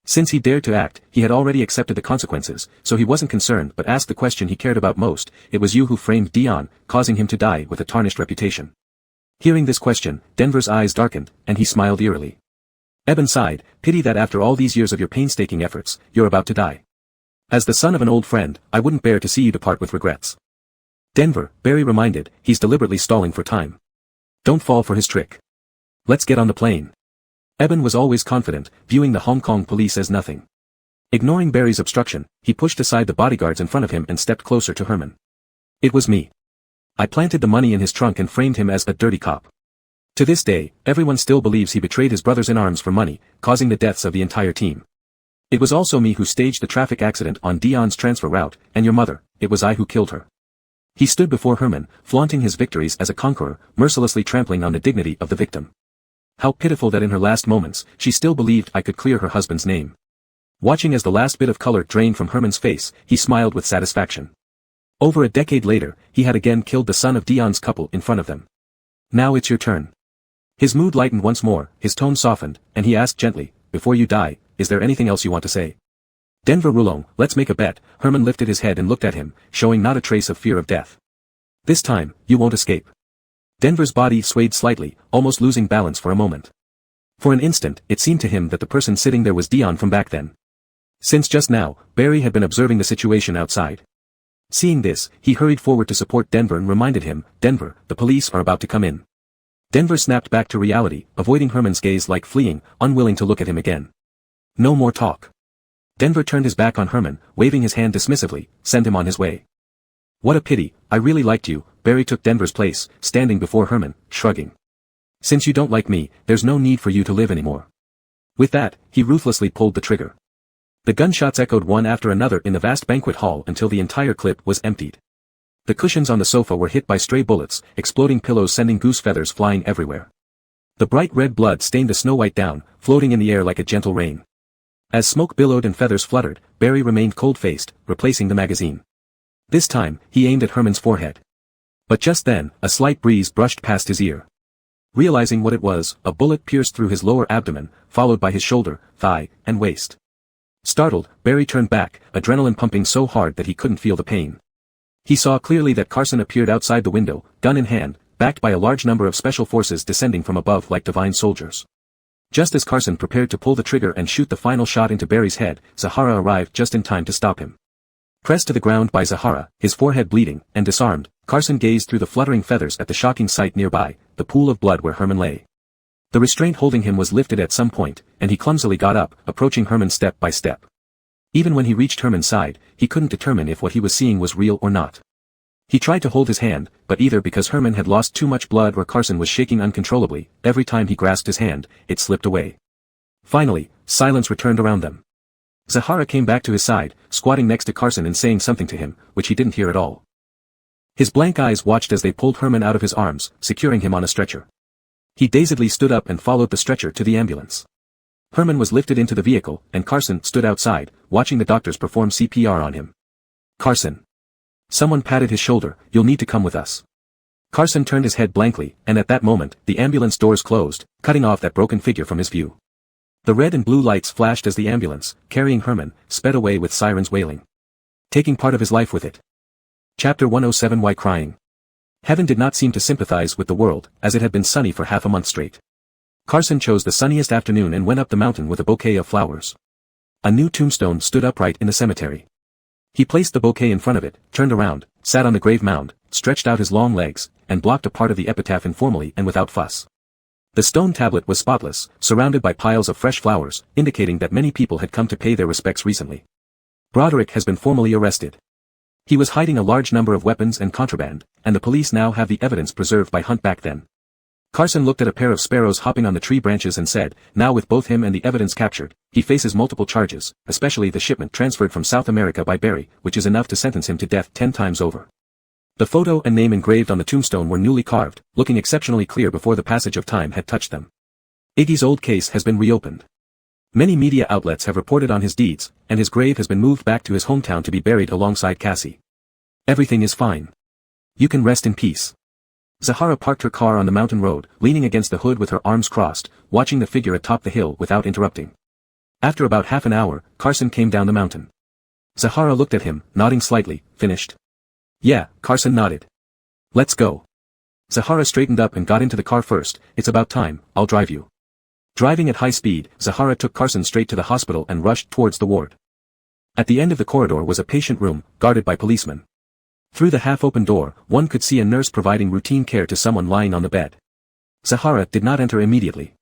Since he dared to act, he had already accepted the consequences, so he wasn't concerned but asked the question he cared about most. It was you who framed Dion, causing him to die with a tarnished reputation. Hearing this question, Denver's eyes darkened, and he smiled eerily. Eben sighed, pity that after all these years of your painstaking efforts, you're about to die. As the son of an old friend, I wouldn't bear to see you depart with regrets. Denver, Barry reminded, he's deliberately stalling for time. Don't fall for his trick. Let's get on the plane. Eben was always confident, viewing the Hong Kong police as nothing. Ignoring Barry's obstruction, he pushed aside the bodyguards in front of him and stepped closer to Herman. It was me. I planted the money in his trunk and framed him as a dirty cop. To this day, everyone still believes he betrayed his brothers-in-arms for money, causing the deaths of the entire team. It was also me who staged the traffic accident on Dion's transfer route, and your mother, it was I who killed her. He stood before Herman, flaunting his victories as a conqueror, mercilessly trampling on the dignity of the victim. How pitiful that in her last moments, she still believed I could clear her husband's name. Watching as the last bit of color drained from Herman's face, he smiled with satisfaction. Over a decade later, he had again killed the son of Dion's couple in front of them. Now it's your turn. His mood lightened once more, his tone softened, and he asked gently, before you die, is there anything else you want to say? Denver Rulong, let's make a bet. Herman lifted his head and looked at him, showing not a trace of fear of death. This time, you won't escape. Denver's body swayed slightly, almost losing balance for a moment. For an instant, it seemed to him that the person sitting there was Dion from back then. Since just now, Barry had been observing the situation outside. Seeing this, he hurried forward to support Denver and reminded him, Denver, the police are about to come in. Denver snapped back to reality, avoiding Herman's gaze like fleeing, unwilling to look at him again. No more talk. Denver turned his back on Herman, waving his hand dismissively, send him on his way. What a pity, I really liked you. Barry took Denver's place, standing before Herman, shrugging. Since you don't like me, there's no need for you to live anymore. With that, he ruthlessly pulled the trigger. The gunshots echoed one after another in the vast banquet hall until the entire clip was emptied. The cushions on the sofa were hit by stray bullets, exploding pillows sending goose feathers flying everywhere. The bright red blood stained the snow-white down, floating in the air like a gentle rain. As smoke billowed and feathers fluttered, Barry remained cold-faced, replacing the magazine. This time, he aimed at Herman's forehead. But just then, a slight breeze brushed past his ear. Realizing what it was, a bullet pierced through his lower abdomen, followed by his shoulder, thigh, and waist. Startled, Barry turned back, adrenaline pumping so hard that he couldn't feel the pain. He saw clearly that Carson appeared outside the window, gun in hand, backed by a large number of special forces descending from above like divine soldiers. Just as Carson prepared to pull the trigger and shoot the final shot into Barry's head, Zahara arrived just in time to stop him. Pressed to the ground by Zahara, his forehead bleeding, and disarmed, Carson gazed through the fluttering feathers at the shocking sight nearby, the pool of blood where Herman lay. The restraint holding him was lifted at some point, and he clumsily got up, approaching Herman step by step. Even when he reached Herman's side, he couldn't determine if what he was seeing was real or not. He tried to hold his hand, but either because Herman had lost too much blood or Carson was shaking uncontrollably, every time he grasped his hand, it slipped away. Finally, silence returned around them. Zahara came back to his side, squatting next to Carson and saying something to him, which he didn't hear at all. His blank eyes watched as they pulled Herman out of his arms, securing him on a stretcher. He dazedly stood up and followed the stretcher to the ambulance. Herman was lifted into the vehicle, and Carson stood outside, watching the doctors perform CPR on him. Carson. Someone patted his shoulder, "You'll need to come with us." Carson turned his head blankly, and at that moment, the ambulance doors closed, cutting off that broken figure from his view. The red and blue lights flashed as the ambulance, carrying Herman, sped away with sirens wailing. Taking part of his life with it. Chapter 107 Why Crying? Heaven did not seem to sympathize with the world, as it had been sunny for half a month straight. Carson chose the sunniest afternoon and went up the mountain with a bouquet of flowers. A new tombstone stood upright in the cemetery. He placed the bouquet in front of it, turned around, sat on the grave mound, stretched out his long legs, and blocked a part of the epitaph informally and without fuss. The stone tablet was spotless, surrounded by piles of fresh flowers, indicating that many people had come to pay their respects recently. Broderick has been formally arrested. He was hiding a large number of weapons and contraband, and the police now have the evidence preserved by Hunt back then. Carson looked at a pair of sparrows hopping on the tree branches and said, now with both him and the evidence captured, he faces multiple charges, especially the shipment transferred from South America by Barry, which is enough to sentence him to death 10 times over. The photo and name engraved on the tombstone were newly carved, looking exceptionally clear before the passage of time had touched them. Iggy's old case has been reopened. Many media outlets have reported on his deeds, and his grave has been moved back to his hometown to be buried alongside Cassie. Everything is fine. You can rest in peace. Zahara parked her car on the mountain road, leaning against the hood with her arms crossed, watching the figure atop the hill without interrupting. After about half an hour, Carson came down the mountain. Zahara looked at him, nodding slightly. Finished? Yeah, Carson nodded. Let's go. Zahara straightened up and got into the car first. It's about time, I'll drive you. Driving at high speed, Zahara took Carson straight to the hospital and rushed towards the ward. At the end of the corridor was a patient room, guarded by policemen. Through the half-open door, one could see a nurse providing routine care to someone lying on the bed. Zahara did not enter immediately.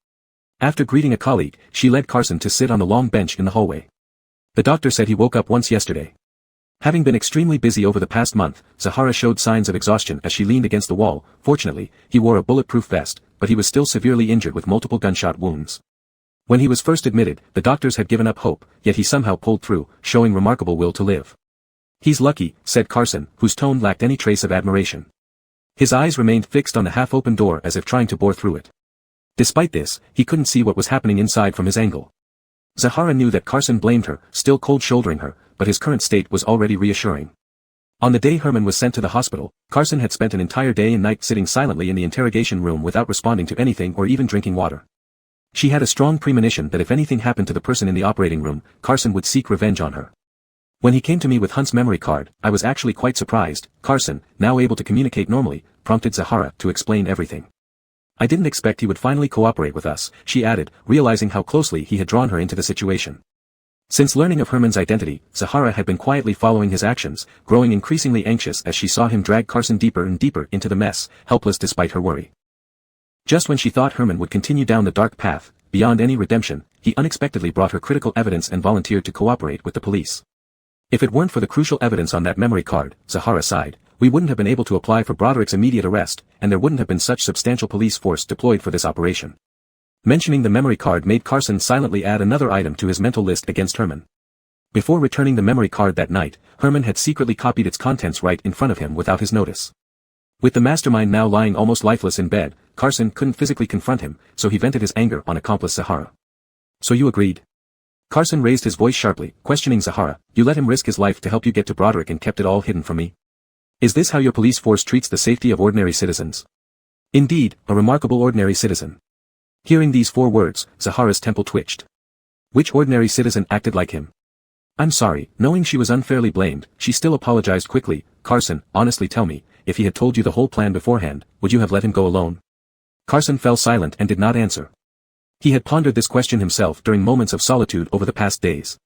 After greeting a colleague, she led Carson to sit on the long bench in the hallway. The doctor said he woke up once yesterday. Having been extremely busy over the past month, Zahara showed signs of exhaustion as she leaned against the wall. Fortunately, he wore a bulletproof vest, but he was still severely injured with multiple gunshot wounds. When he was first admitted, the doctors had given up hope, yet he somehow pulled through, showing remarkable will to live. He's lucky, said Carson, whose tone lacked any trace of admiration. His eyes remained fixed on the half-open door as if trying to bore through it. Despite this, he couldn't see what was happening inside from his angle. Zahara knew that Carson blamed her, still cold-shouldering her, but his current state was already reassuring. On the day Herman was sent to the hospital, Carson had spent an entire day and night sitting silently in the interrogation room without responding to anything or even drinking water. She had a strong premonition that if anything happened to the person in the operating room, Carson would seek revenge on her. When he came to me with Hunt's memory card, I was actually quite surprised. Carson, now able to communicate normally, prompted Zahara to explain everything. I didn't expect he would finally cooperate with us, she added, realizing how closely he had drawn her into the situation. Since learning of Herman's identity, Zahara had been quietly following his actions, growing increasingly anxious as she saw him drag Carson deeper and deeper into the mess, helpless despite her worry. Just when she thought Herman would continue down the dark path, beyond any redemption, he unexpectedly brought her critical evidence and volunteered to cooperate with the police. If it weren't for the crucial evidence on that memory card, Zahara sighed, we wouldn't have been able to apply for Broderick's immediate arrest, and there wouldn't have been such substantial police force deployed for this operation. Mentioning the memory card made Carson silently add another item to his mental list against Herman. Before returning the memory card that night, Herman had secretly copied its contents right in front of him without his notice. With the mastermind now lying almost lifeless in bed, Carson couldn't physically confront him, so he vented his anger on accomplice Zahara. So you agreed? Carson raised his voice sharply, questioning Zahara. You let him risk his life to help you get to Broderick and kept it all hidden from me? Is this how your police force treats the safety of ordinary citizens? Indeed, a remarkable ordinary citizen. Hearing these 4 words, Zahara's temple twitched. Which ordinary citizen acted like him? I'm sorry. Knowing she was unfairly blamed, she still apologized quickly. Carson, honestly tell me, if he had told you the whole plan beforehand, would you have let him go alone? Carson fell silent and did not answer. He had pondered this question himself during moments of solitude over the past days.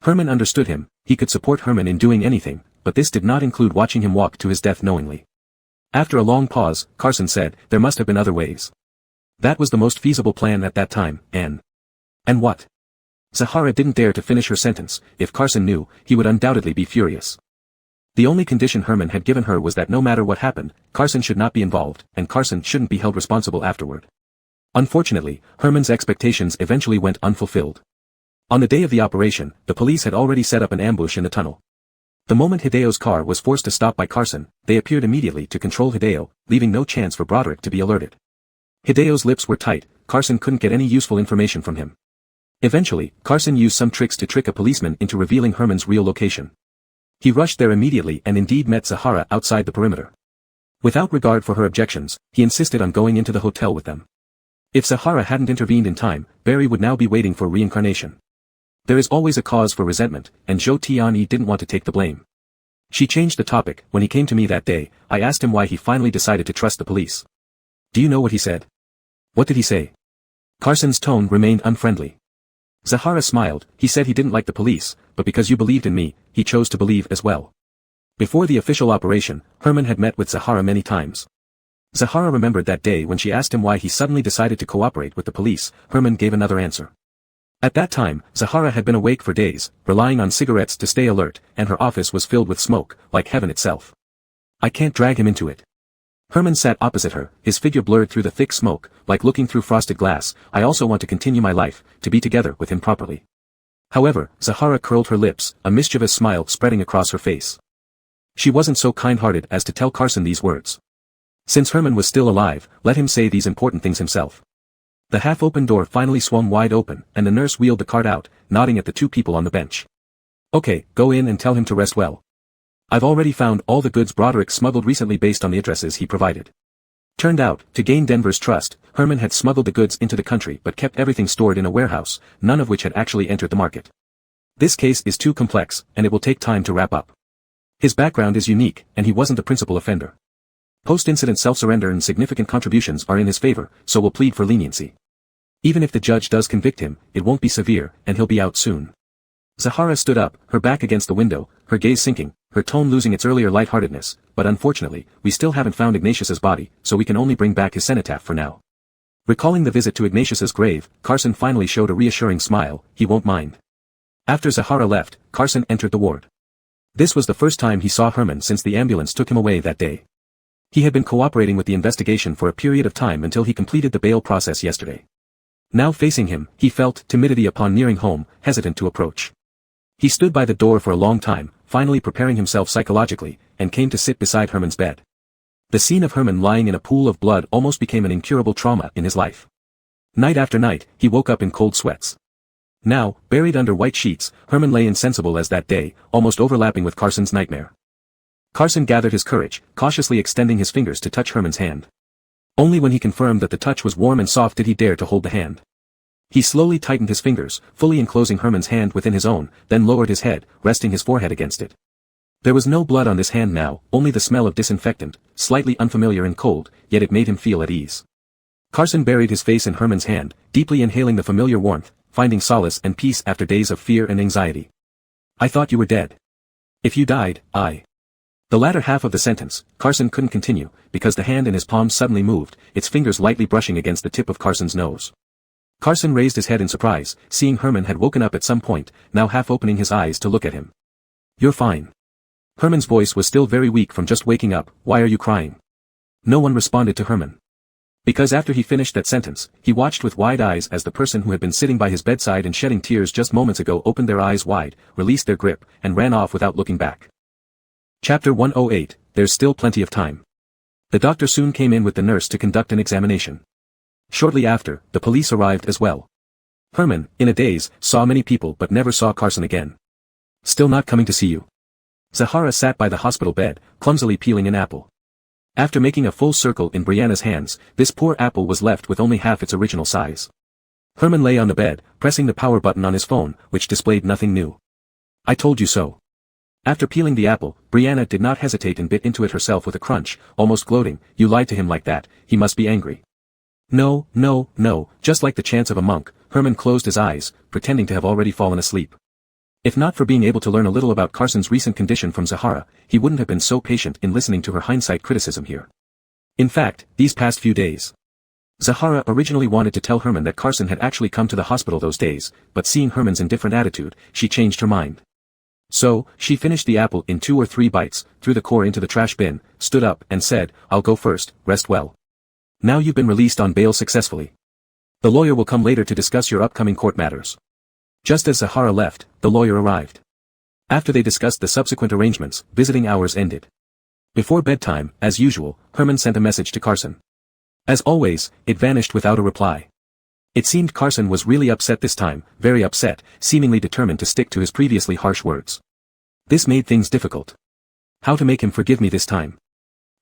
Herman understood him, he could support Herman in doing anything, but this did not include watching him walk to his death knowingly. After a long pause, Carson said, there must have been other ways. That was the most feasible plan at that time, and what? Zahara didn't dare to finish her sentence. If Carson knew, he would undoubtedly be furious. The only condition Herman had given her was that no matter what happened, Carson should not be involved, and Carson shouldn't be held responsible afterward. Unfortunately, Herman's expectations eventually went unfulfilled. On the day of the operation, the police had already set up an ambush in the tunnel. The moment Hideo's car was forced to stop by Carson, they appeared immediately to control Hideo, leaving no chance for Broderick to be alerted. Hideo's lips were tight, Carson couldn't get any useful information from him. Eventually, Carson used some tricks to trick a policeman into revealing Herman's real location. He rushed there immediately and indeed met Zahara outside the perimeter. Without regard for her objections, he insisted on going into the hotel with them. If Zahara hadn't intervened in time, Barry would now be waiting for reincarnation. There is always a cause for resentment, and Zhou Tianyi didn't want to take the blame. She changed the topic. When he came to me that day, I asked him why he finally decided to trust the police. Do you know what he said? What did he say? Carson's tone remained unfriendly. Zahara smiled. He said he didn't like the police, but because you believed in me, he chose to believe as well. Before the official operation, Herman had met with Zahara many times. Zahara remembered that day when she asked him why he suddenly decided to cooperate with the police. Herman gave another answer. At that time, Zahara had been awake for days, relying on cigarettes to stay alert, and her office was filled with smoke, like heaven itself. I can't drag him into it. Herman sat opposite her, his figure blurred through the thick smoke, like looking through frosted glass. I also want to continue my life, to be together with him properly. However, Zahara curled her lips, a mischievous smile spreading across her face. She wasn't so kind-hearted as to tell Carson these words. Since Herman was still alive, let him say these important things himself. The half-open door finally swung wide open, and the nurse wheeled the cart out, nodding at the 2 people on the bench. Okay, go in and tell him to rest well. I've already found all the goods Broderick smuggled recently based on the addresses he provided. Turned out, to gain Denver's trust, Herman had smuggled the goods into the country but kept everything stored in a warehouse, none of which had actually entered the market. This case is too complex, and it will take time to wrap up. His background is unique, and he wasn't the principal offender. Post-incident self-surrender and significant contributions are in his favor, so we'll plead for leniency. Even if the judge does convict him, it won't be severe, and he'll be out soon. Zahara stood up, her back against the window, her gaze sinking, her tone losing its earlier lightheartedness, but unfortunately, we still haven't found Ignatius's body, so we can only bring back his cenotaph for now. Recalling the visit to Ignatius's grave, Carson finally showed a reassuring smile. He won't mind. After Zahara left, Carson entered the ward. This was the first time he saw Herman since the ambulance took him away that day. He had been cooperating with the investigation for a period of time until he completed the bail process yesterday. Now facing him, he felt timidity upon nearing home, hesitant to approach. He stood by the door for a long time, finally preparing himself psychologically, and came to sit beside Herman's bed. The scene of Herman lying in a pool of blood almost became an incurable trauma in his life. Night after night, he woke up in cold sweats. Now, buried under white sheets, Herman lay insensible as that day, almost overlapping with Carson's nightmare. Carson gathered his courage, cautiously extending his fingers to touch Herman's hand. Only when he confirmed that the touch was warm and soft did he dare to hold the hand. He slowly tightened his fingers, fully enclosing Herman's hand within his own, then lowered his head, resting his forehead against it. There was no blood on this hand now, only the smell of disinfectant, slightly unfamiliar and cold, yet it made him feel at ease. Carson buried his face in Herman's hand, deeply inhaling the familiar warmth, finding solace and peace after days of fear and anxiety. I thought you were dead. If you died, The latter half of the sentence, Carson couldn't continue, because the hand in his palm suddenly moved, its fingers lightly brushing against the tip of Carson's nose. Carson raised his head in surprise, seeing Herman had woken up at some point, now half opening his eyes to look at him. You're fine. Herman's voice was still very weak from just waking up. Why are you crying? No one responded to Herman. Because after he finished that sentence, he watched with wide eyes as the person who had been sitting by his bedside and shedding tears just moments ago opened their eyes wide, released their grip, and ran off without looking back. Chapter 108, There's still plenty of time. The doctor soon came in with the nurse to conduct an examination. Shortly after, the police arrived as well. Herman, in a daze, saw many people but never saw Carson again. Still not coming to see you? Zahara sat by the hospital bed, clumsily peeling an apple. After making a full circle in Brianna's hands, this poor apple was left with only half its original size. Herman lay on the bed, pressing the power button on his phone, which displayed nothing new. I told you so. After peeling the apple, Brianna did not hesitate and bit into it herself with a crunch, almost gloating. You lied to him like that, he must be angry. No, no, no, just like the chance of a monk, Herman closed his eyes, pretending to have already fallen asleep. If not for being able to learn a little about Carson's recent condition from Zahara, he wouldn't have been so patient in listening to her hindsight criticism here. In fact, these past few days. Zahara originally wanted to tell Herman that Carson had actually come to the hospital those days, but seeing Herman's indifferent attitude, she changed her mind. So, she finished the apple in 2 or 3 bites, threw the core into the trash bin, stood up, and said, I'll go first, rest well. Now you've been released on bail successfully. The lawyer will come later to discuss your upcoming court matters. Just as Zahara left, the lawyer arrived. After they discussed the subsequent arrangements, visiting hours ended. Before bedtime, as usual, Herman sent a message to Carson. As always, it vanished without a reply. It seemed Carson was really upset this time, very upset, seemingly determined to stick to his previously harsh words. This made things difficult. How to make him forgive me this time?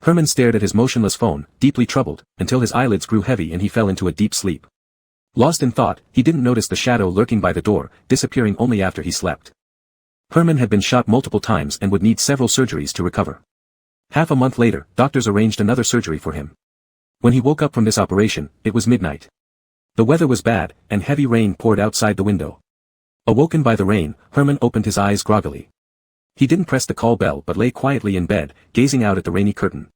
Herman stared at his motionless phone, deeply troubled, until his eyelids grew heavy and he fell into a deep sleep. Lost in thought, he didn't notice the shadow lurking by the door, disappearing only after he slept. Herman had been shot multiple times and would need several surgeries to recover. Half a month later, doctors arranged another surgery for him. When he woke up from this operation, it was midnight. The weather was bad, and heavy rain poured outside the window. Awoken by the rain, Herman opened his eyes groggily. He didn't press the call bell but lay quietly in bed, gazing out at the rainy curtain.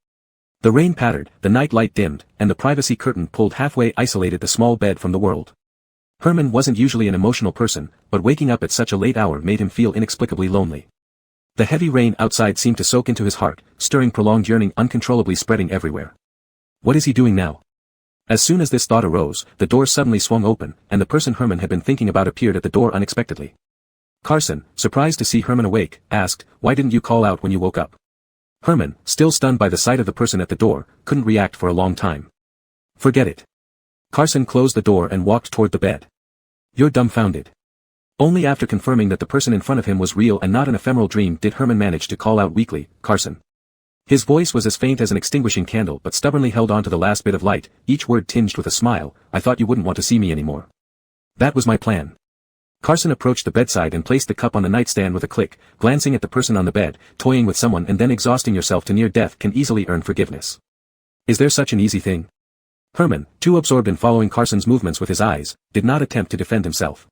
The rain pattered, the night light dimmed, and the privacy curtain pulled halfway isolated the small bed from the world. Herman wasn't usually an emotional person, but waking up at such a late hour made him feel inexplicably lonely. The heavy rain outside seemed to soak into his heart, stirring prolonged yearning uncontrollably spreading everywhere. What is he doing now? As soon as this thought arose, the door suddenly swung open, and the person Herman had been thinking about appeared at the door unexpectedly. Carson, surprised to see Herman awake, asked, Why didn't you call out when you woke up? Herman, still stunned by the sight of the person at the door, couldn't react for a long time. Forget it. Carson closed the door and walked toward the bed. You're dumbfounded. Only after confirming that the person in front of him was real and not an ephemeral dream did Herman manage to call out weakly, Carson. His voice was as faint as an extinguishing candle but stubbornly held on to the last bit of light, each word tinged with a smile. I thought you wouldn't want to see me anymore. That was my plan. Carson approached the bedside and placed the cup on the nightstand with a click, glancing at the person on the bed. Toying with someone and then exhausting yourself to near death can easily earn forgiveness. Is there such an easy thing? Herman, too absorbed in following Carson's movements with his eyes, did not attempt to defend himself.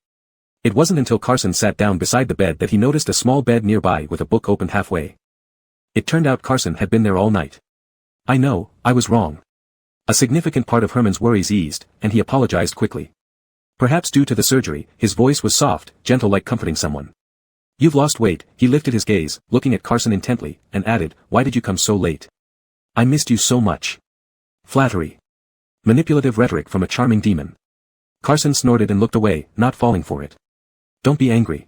It wasn't until Carson sat down beside the bed that he noticed a small bed nearby with a book opened halfway. It turned out Carson had been there all night. I know, I was wrong. A significant part of Herman's worries eased, and he apologized quickly. Perhaps due to the surgery, his voice was soft, gentle like comforting someone. You've lost weight. He lifted his gaze, looking at Carson intently, and added, Why did you come so late? I missed you so much. Flattery. Manipulative rhetoric from a charming demon. Carson snorted and looked away, not falling for it. Don't be angry.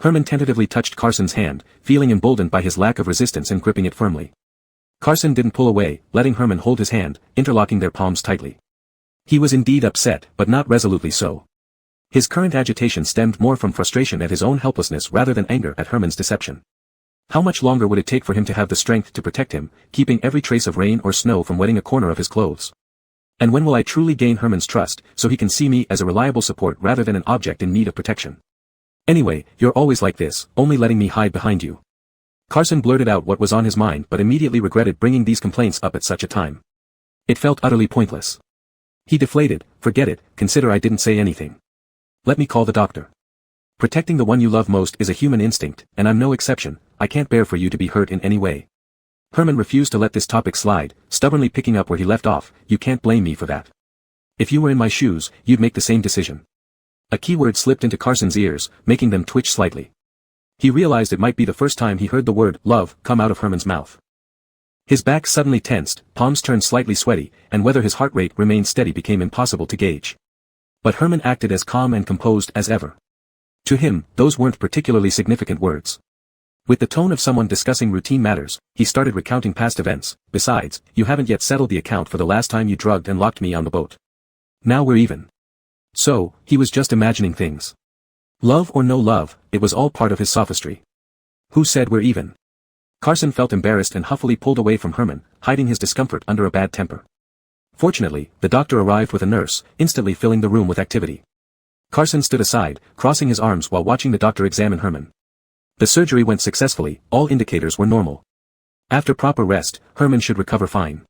Herman tentatively touched Carson's hand, feeling emboldened by his lack of resistance and gripping it firmly. Carson didn't pull away, letting Herman hold his hand, interlocking their palms tightly. He was indeed upset, but not resolutely so. His current agitation stemmed more from frustration at his own helplessness rather than anger at Herman's deception. How much longer would it take for him to have the strength to protect him, keeping every trace of rain or snow from wetting a corner of his clothes? And when will I truly gain Herman's trust, so he can see me as a reliable support rather than an object in need of protection? Anyway, you're always like this, only letting me hide behind you. Carson blurted out what was on his mind but immediately regretted bringing these complaints up at such a time. It felt utterly pointless. He deflated, forget it, consider I didn't say anything. Let me call the doctor. Protecting the one you love most is a human instinct, and I'm no exception. I can't bear for you to be hurt in any way. Herman refused to let this topic slide, stubbornly picking up where he left off. You can't blame me for that. If you were in my shoes, you'd make the same decision. A keyword slipped into Carson's ears, making them twitch slightly. He realized it might be the first time he heard the word love come out of Herman's mouth. His back suddenly tensed, palms turned slightly sweaty, and whether his heart rate remained steady became impossible to gauge. But Herman acted as calm and composed as ever. To him, those weren't particularly significant words. With the tone of someone discussing routine matters, he started recounting past events. Besides, you haven't yet settled the account for the last time you drugged and locked me on the boat. Now we're even. So, he was just imagining things. Love or no love, it was all part of his sophistry. Who said we're even? Carson felt embarrassed and huffily pulled away from Herman, hiding his discomfort under a bad temper. Fortunately, the doctor arrived with a nurse, instantly filling the room with activity. Carson stood aside, crossing his arms while watching the doctor examine Herman. The surgery went successfully, all indicators were normal. After proper rest, Herman should recover fine.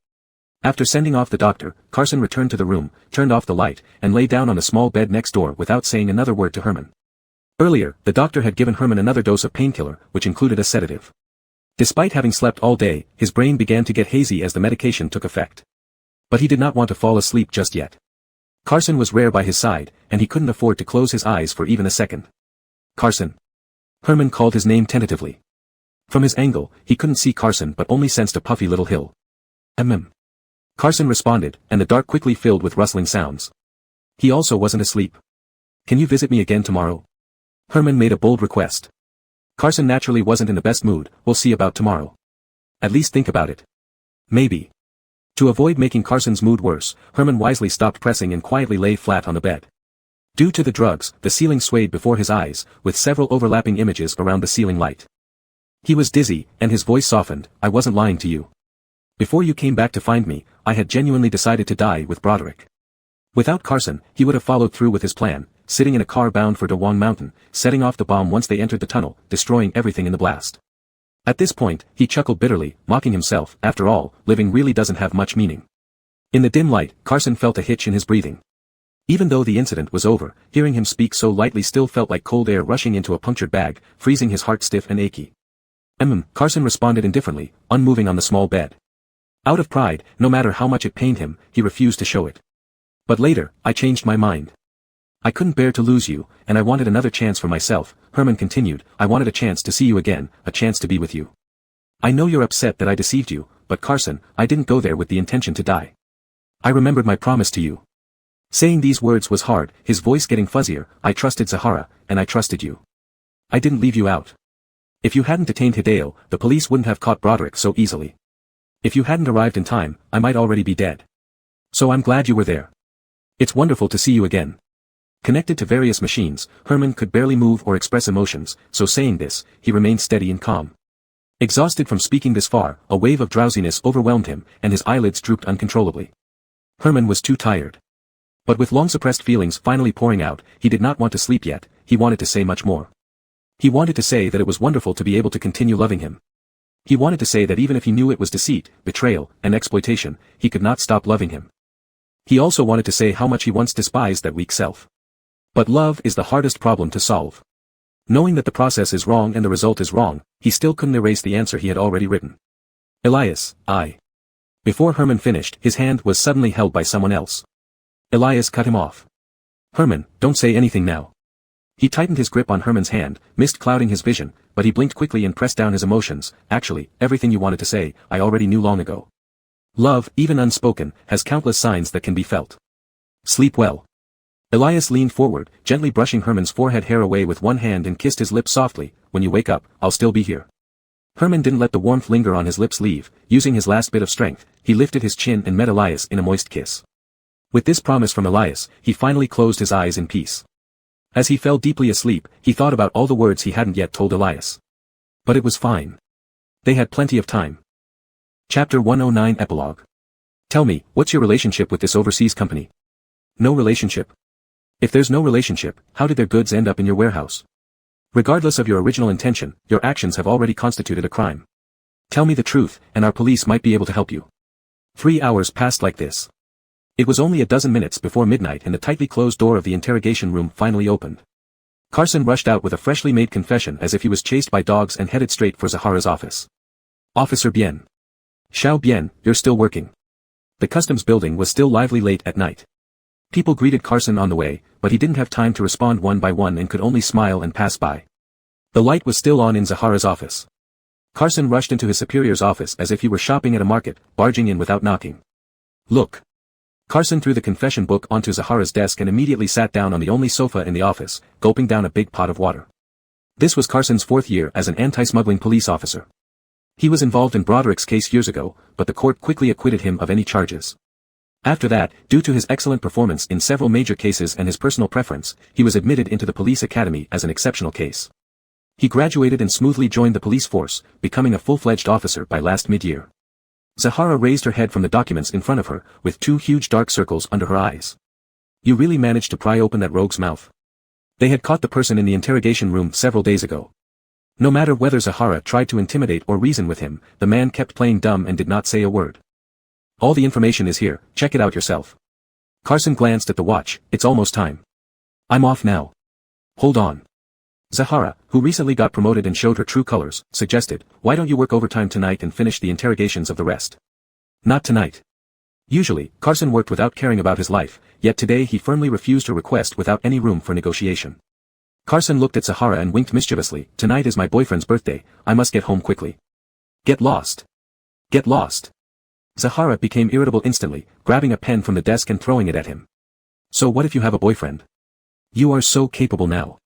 After sending off the doctor, Carson returned to the room, turned off the light, and lay down on a small bed next door without saying another word to Herman. Earlier, the doctor had given Herman another dose of painkiller, which included a sedative. Despite having slept all day, his brain began to get hazy as the medication took effect. But he did not want to fall asleep just yet. Carson was rare by his side, and he couldn't afford to close his eyes for even a second. Carson. Herman called his name tentatively. From his angle, he couldn't see Carson but only sensed a puffy little hill. Carson responded, and the dark quickly filled with rustling sounds. He also wasn't asleep. Can you visit me again tomorrow? Herman made a bold request. Carson naturally wasn't in the best mood. We'll see about tomorrow. At least think about it. Maybe. To avoid making Carson's mood worse, Herman wisely stopped pressing and quietly lay flat on the bed. Due to the drugs, the ceiling swayed before his eyes, with several overlapping images around the ceiling light. He was dizzy, and his voice softened. I wasn't lying to you. Before you came back to find me, I had genuinely decided to die with Broderick. Without Carson, he would have followed through with his plan, sitting in a car bound for Dawang Mountain, setting off the bomb once they entered the tunnel, destroying everything in the blast. At this point, he chuckled bitterly, mocking himself. After all, living really doesn't have much meaning. In the dim light, Carson felt a hitch in his breathing. Even though the incident was over, hearing him speak so lightly still felt like cold air rushing into a punctured bag, freezing his heart stiff and achy. Carson responded indifferently, unmoving on the small bed. Out of pride, no matter how much it pained him, he refused to show it. But later, I changed my mind. I couldn't bear to lose you, and I wanted another chance for myself, Herman continued. I wanted a chance to see you again, a chance to be with you. I know you're upset that I deceived you, but Carson, I didn't go there with the intention to die. I remembered my promise to you. Saying these words was hard, his voice getting fuzzier. I trusted Zahara, and I trusted you. I didn't leave you out. If you hadn't detained Hideo, the police wouldn't have caught Broderick so easily. If you hadn't arrived in time, I might already be dead. So I'm glad you were there. It's wonderful to see you again. Connected to various machines, Herman could barely move or express emotions, so saying this, he remained steady and calm. Exhausted from speaking this far, a wave of drowsiness overwhelmed him, and his eyelids drooped uncontrollably. Herman was too tired. But with long-suppressed feelings finally pouring out, he did not want to sleep yet. He wanted to say much more. He wanted to say that it was wonderful to be able to continue loving him. He wanted to say that even if he knew it was deceit, betrayal, and exploitation, he could not stop loving him. He also wanted to say how much he once despised that weak self. But love is the hardest problem to solve. Knowing that the process is wrong and the result is wrong, he still couldn't erase the answer he had already written. Elias, I. Before Herman finished, his hand was suddenly held by someone else. Elias cut him off. Herman, don't say anything now. He tightened his grip on Herman's hand, mist clouding his vision, but he blinked quickly and pressed down his emotions. Actually, everything you wanted to say, I already knew long ago. Love, even unspoken, has countless signs that can be felt. Sleep well. Elias leaned forward, gently brushing Herman's forehead hair away with one hand and kissed his lips softly. When you wake up, I'll still be here. Herman didn't let the warmth linger on his lips leave. Using his last bit of strength, he lifted his chin and met Elias in a moist kiss. With this promise from Elias, he finally closed his eyes in peace. As he fell deeply asleep, he thought about all the words he hadn't yet told Elias. But it was fine. They had plenty of time. Chapter 109 Epilogue. Tell me, what's your relationship with this overseas company? No relationship. If there's no relationship, how did their goods end up in your warehouse? Regardless of your original intention, your actions have already constituted a crime. Tell me the truth, and our police might be able to help you. 3 hours passed like this. It was only a dozen minutes before midnight and the tightly closed door of the interrogation room finally opened. Carson rushed out with a freshly made confession as if he was chased by dogs and headed straight for Zahara's office. Officer Bien. Xiao Bien, you're still working. The customs building was still lively late at night. People greeted Carson on the way, but he didn't have time to respond one by one and could only smile and pass by. The light was still on in Zahara's office. Carson rushed into his superior's office as if he were shopping at a market, barging in without knocking. Look. Carson threw the confession book onto Zahara's desk and immediately sat down on the only sofa in the office, gulping down a big pot of water. This was Carson's 4th year as an anti-smuggling police officer. He was involved in Broderick's case years ago, but the court quickly acquitted him of any charges. After that, due to his excellent performance in several major cases and his personal preference, he was admitted into the police academy as an exceptional case. He graduated and smoothly joined the police force, becoming a full-fledged officer by last mid-year. Zahara raised her head from the documents in front of her, with two huge dark circles under her eyes. You really managed to pry open that rogue's mouth. They had caught the person in the interrogation room several days ago. No matter whether Zahara tried to intimidate or reason with him, the man kept playing dumb and did not say a word. All the information is here, check it out yourself. Carson glanced at the watch, it's almost time. I'm off now. Hold on. Zahara, who recently got promoted and showed her true colors, suggested, why don't you work overtime tonight and finish the interrogations of the rest? Not tonight. Usually, Carson worked without caring about his life, yet today he firmly refused her request without any room for negotiation. Carson looked at Zahara and winked mischievously, tonight is my boyfriend's birthday, I must get home quickly. Get lost. Get lost. Zahara became irritable instantly, grabbing a pen from the desk and throwing it at him. So what if you have a boyfriend? You are so capable now.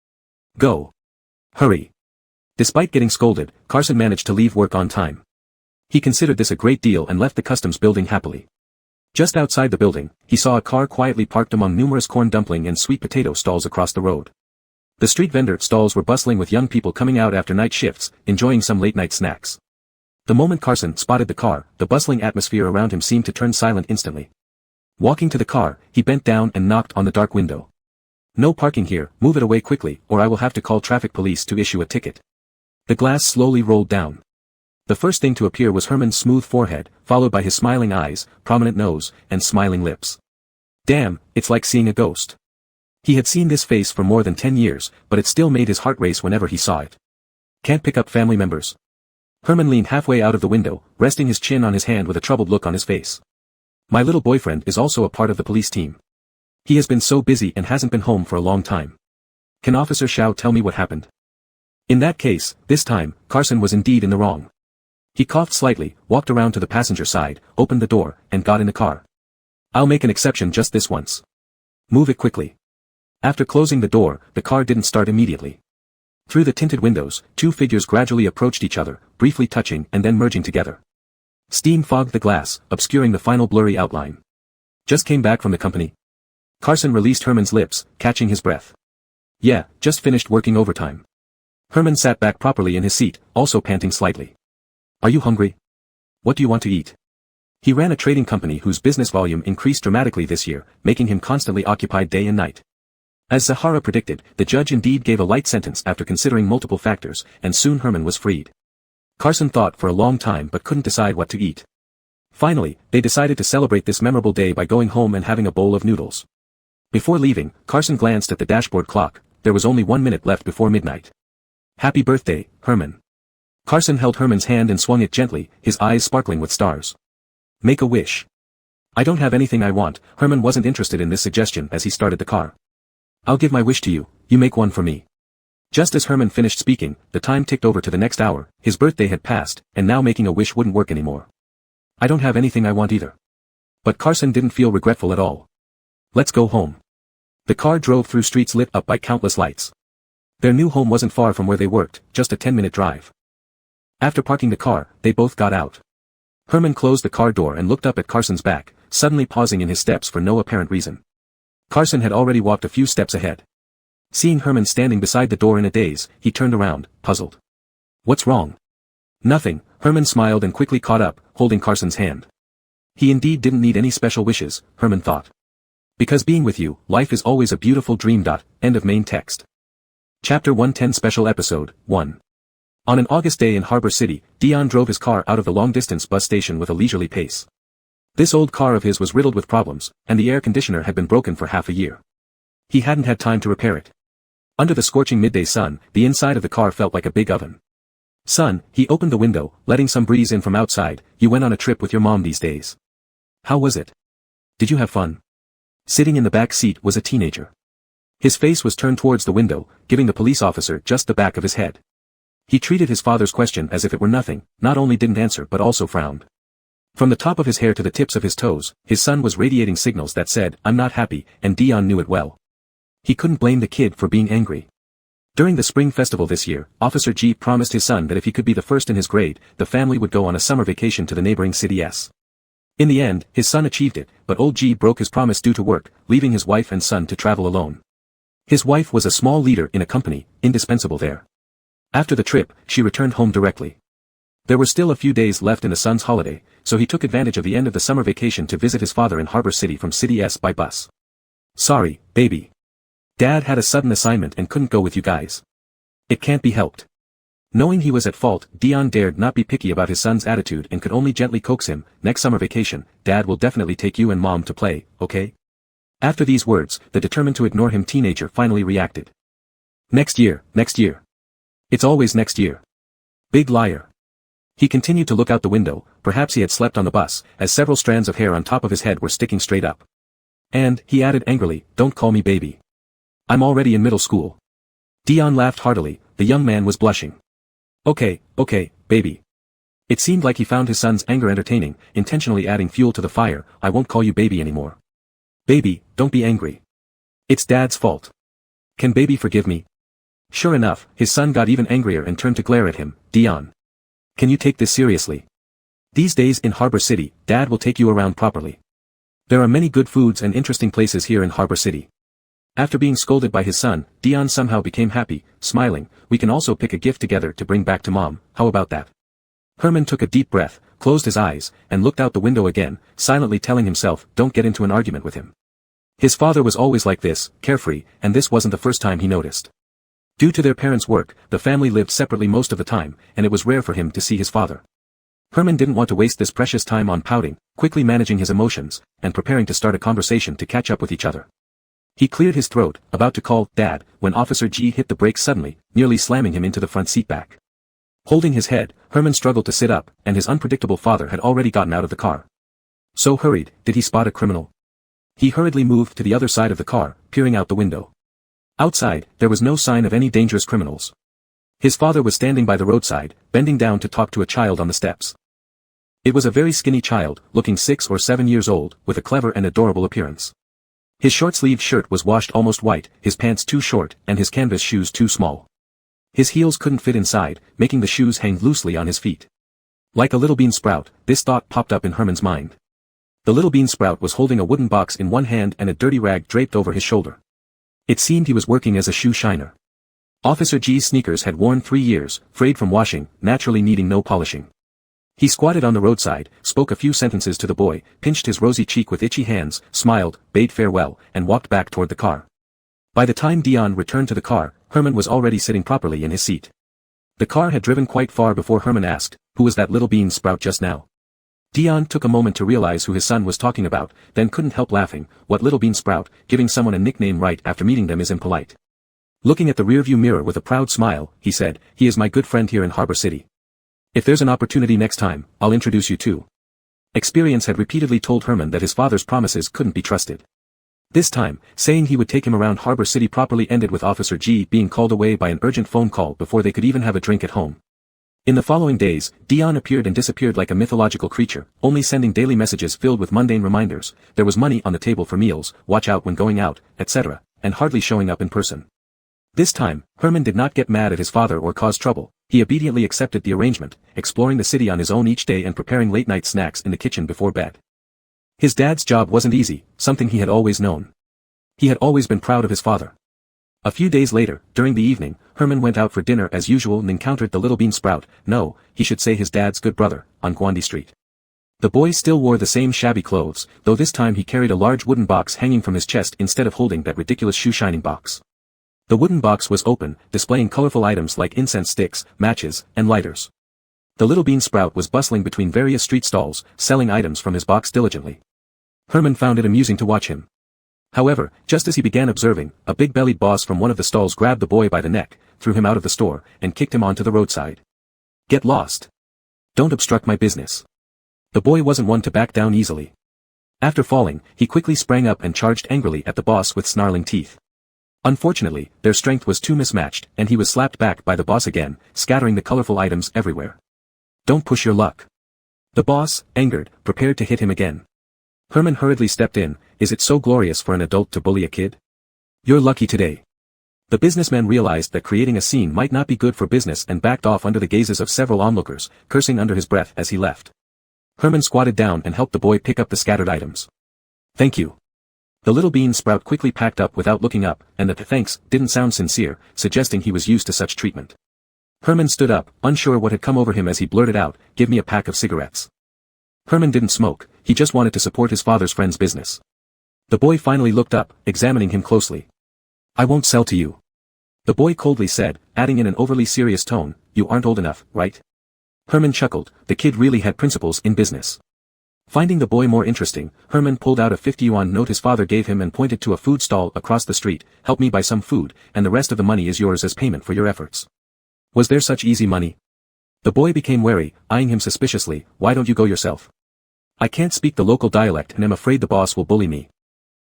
Go. Hurry. Despite getting scolded, Carson managed to leave work on time. He considered this a great deal and left the customs building happily. Just outside the building, he saw a car quietly parked among numerous corn dumpling and sweet potato stalls across the road. The street vendor stalls were bustling with young people coming out after night shifts, enjoying some late-night snacks. The moment Carson spotted the car, the bustling atmosphere around him seemed to turn silent instantly. Walking to the car, he bent down and knocked on the dark window. No parking here, move it away quickly, or I will have to call traffic police to issue a ticket. The glass slowly rolled down. The first thing to appear was Herman's smooth forehead, followed by his smiling eyes, prominent nose, and smiling lips. Damn, it's like seeing a ghost. He had seen this face for more than 10 years, but it still made his heart race whenever he saw it. Can't pick up family members. Herman leaned halfway out of the window, resting his chin on his hand with a troubled look on his face. My little boyfriend is also a part of the police team. He has been so busy and hasn't been home for a long time. Can Officer Shao tell me what happened? In that case, this time, Carson was indeed in the wrong. He coughed slightly, walked around to the passenger side, opened the door, and got in the car. I'll make an exception just this once. Move it quickly. After closing the door, the car didn't start immediately. Through the tinted windows, two figures gradually approached each other, briefly touching and then merging together. Steam fogged the glass, obscuring the final blurry outline. Just came back from the company. Carson released Herman's lips, catching his breath. Yeah, just finished working overtime. Herman sat back properly in his seat, also panting slightly. Are you hungry? What do you want to eat? He ran a trading company whose business volume increased dramatically this year, making him constantly occupied day and night. As Zahara predicted, the judge indeed gave a light sentence after considering multiple factors, and soon Herman was freed. Carson thought for a long time but couldn't decide what to eat. Finally, they decided to celebrate this memorable day by going home and having a bowl of noodles. Before leaving, Carson glanced at the dashboard clock, there was only 1 minute left before midnight. Happy birthday, Herman. Carson held Herman's hand and swung it gently, his eyes sparkling with stars. Make a wish. I don't have anything I want. Herman wasn't interested in this suggestion as he started the car. I'll give my wish to you, you make one for me. Just as Herman finished speaking, the time ticked over to the next hour, his birthday had passed, and now making a wish wouldn't work anymore. I don't have anything I want either. But Carson didn't feel regretful at all. Let's go home. The car drove through streets lit up by countless lights. Their new home wasn't far from where they worked, just a 10-minute drive. After parking the car, they both got out. Herman closed the car door and looked up at Carson's back, suddenly pausing in his steps for no apparent reason. Carson had already walked a few steps ahead. Seeing Herman standing beside the door in a daze, he turned around, puzzled. What's wrong? Nothing, Herman smiled and quickly caught up, holding Carson's hand. He indeed didn't need any special wishes, Herman thought. Because being with you, life is always a beautiful dream. End of main text. Chapter 110 Special Episode 1. On an August day in Harbor City, Dion drove his car out of the long-distance bus station with a leisurely pace. This old car of his was riddled with problems, and the air conditioner had been broken for half a year. He hadn't had time to repair it. Under the scorching midday sun, the inside of the car felt like a big oven. Son, he opened the window, letting some breeze in from outside, you went on a trip with your mom these days. How was it? Did you have fun? Sitting in the back seat was a teenager. His face was turned towards the window, giving the police officer just the back of his head. He treated his father's question as if it were nothing, not only didn't answer but also frowned. From the top of his hair to the tips of his toes, his son was radiating signals that said, I'm not happy, and Dion knew it well. He couldn't blame the kid for being angry. During the spring festival this year, Officer G promised his son that if he could be the first in his grade, the family would go on a summer vacation to the neighboring city. In the end, his son achieved it, but old G broke his promise due to work, leaving his wife and son to travel alone. His wife was a small leader in a company, indispensable there. After the trip, she returned home directly. There were still a few days left in the son's holiday, so he took advantage of the end of the summer vacation to visit his father in Harbor City from City S by bus. Sorry, baby. Dad had a sudden assignment and couldn't go with you guys. It can't be helped. Knowing he was at fault, Dion dared not be picky about his son's attitude and could only gently coax him. Next summer vacation, Dad will definitely take you and Mom to play, okay? After these words, the determined to ignore him teenager finally reacted. Next year, next year. It's always next year. Big liar. He continued to look out the window, perhaps he had slept on the bus, as several strands of hair on top of his head were sticking straight up. And, he added angrily, don't call me baby. I'm already in middle school. Dion laughed heartily, the young man was blushing. Okay, baby. It seemed like he found his son's anger entertaining, intentionally adding fuel to the fire. I won't call you baby anymore. Baby, don't be angry. It's Dad's fault. Can baby forgive me? Sure enough, his son got even angrier and turned to glare at him. Dion. Can you take this seriously? These days in Harbor City, Dad will take you around properly. There are many good foods and interesting places here in Harbor City. After being scolded by his son, Dion somehow became happy, smiling. We can also pick a gift together to bring back to Mom, how about that? Herman took a deep breath, closed his eyes, and looked out the window again, silently telling himself, don't get into an argument with him. His father was always like this, carefree, and this wasn't the first time he noticed. Due to their parents' work, the family lived separately most of the time, and it was rare for him to see his father. Herman didn't want to waste this precious time on pouting, quickly managing his emotions, and preparing to start a conversation to catch up with each other. He cleared his throat, about to call Dad, when Officer G hit the brakes suddenly, nearly slamming him into the front seat back. Holding his head, Herman struggled to sit up, and his unpredictable father had already gotten out of the car. So hurried, did he spot a criminal? He hurriedly moved to the other side of the car, peering out the window. Outside, there was no sign of any dangerous criminals. His father was standing by the roadside, bending down to talk to a child on the steps. It was a very skinny child, looking 6 or 7 years old, with a clever and adorable appearance. His short-sleeved shirt was washed almost white, his pants too short, and his canvas shoes too small. His heels couldn't fit inside, making the shoes hang loosely on his feet. Like a little bean sprout, this thought popped up in Herman's mind. The little bean sprout was holding a wooden box in one hand and a dirty rag draped over his shoulder. It seemed he was working as a shoe shiner. Officer G's sneakers had worn 3 years, frayed from washing, naturally needing no polishing. He squatted on the roadside, spoke a few sentences to the boy, pinched his rosy cheek with itchy hands, smiled, bade farewell, and walked back toward the car. By the time Dion returned to the car, Herman was already sitting properly in his seat. The car had driven quite far before Herman asked, who was that little bean sprout just now? Dion took a moment to realize who his son was talking about, then couldn't help laughing. What little bean sprout? Giving someone a nickname right after meeting them is impolite. Looking at the rearview mirror with a proud smile, he said, he is my good friend here in Harbor City. If there's an opportunity next time, I'll introduce you too. Experience had repeatedly told Herman that his father's promises couldn't be trusted. This time, saying he would take him around Harbor City properly ended with Officer G being called away by an urgent phone call before they could even have a drink at home. In the following days, Dion appeared and disappeared like a mythological creature, only sending daily messages filled with mundane reminders. There was money on the table for meals, watch out when going out, etc., and hardly showing up in person. This time, Herman did not get mad at his father or cause trouble. He obediently accepted the arrangement, exploring the city on his own each day and preparing late-night snacks in the kitchen before bed. His dad's job wasn't easy, something he had always known. He had always been proud of his father. A few days later, during the evening, Herman went out for dinner as usual and encountered the little bean sprout, no, he should say his dad's good brother, on Gwandy Street. The boy still wore the same shabby clothes, though this time he carried a large wooden box hanging from his chest instead of holding that ridiculous shoe-shining box. The wooden box was open, displaying colorful items like incense sticks, matches, and lighters. The little bean sprout was bustling between various street stalls, selling items from his box diligently. Herman found it amusing to watch him. However, just as he began observing, a big-bellied boss from one of the stalls grabbed the boy by the neck, threw him out of the store, and kicked him onto the roadside. Get lost. Don't obstruct my business. The boy wasn't one to back down easily. After falling, he quickly sprang up and charged angrily at the boss with snarling teeth. Unfortunately, their strength was too mismatched, and he was slapped back by the boss again, scattering the colorful items everywhere. Don't push your luck. The boss, angered, prepared to hit him again. Herman hurriedly stepped in. Is it so glorious for an adult to bully a kid? You're lucky today. The businessman realized that creating a scene might not be good for business and backed off under the gazes of several onlookers, cursing under his breath as he left. Herman squatted down and helped the boy pick up the scattered items. Thank you. The little bean sprout quickly packed up without looking up, and the thanks didn't sound sincere, suggesting he was used to such treatment. Herman stood up, unsure what had come over him as he blurted out, "Give me a pack of cigarettes." Herman didn't smoke, he just wanted to support his father's friend's business. The boy finally looked up, examining him closely. "I won't sell to you," the boy coldly said, adding in an overly serious tone, "You aren't old enough, right?" Herman chuckled, the kid really had principles in business. Finding the boy more interesting, Herman pulled out a 50 yuan note his father gave him and pointed to a food stall across the street. "Help me buy some food, and the rest of the money is yours as payment for your efforts." Was there such easy money? The boy became wary, eyeing him suspiciously. "Why don't you go yourself?" "I can't speak the local dialect and am afraid the boss will bully me."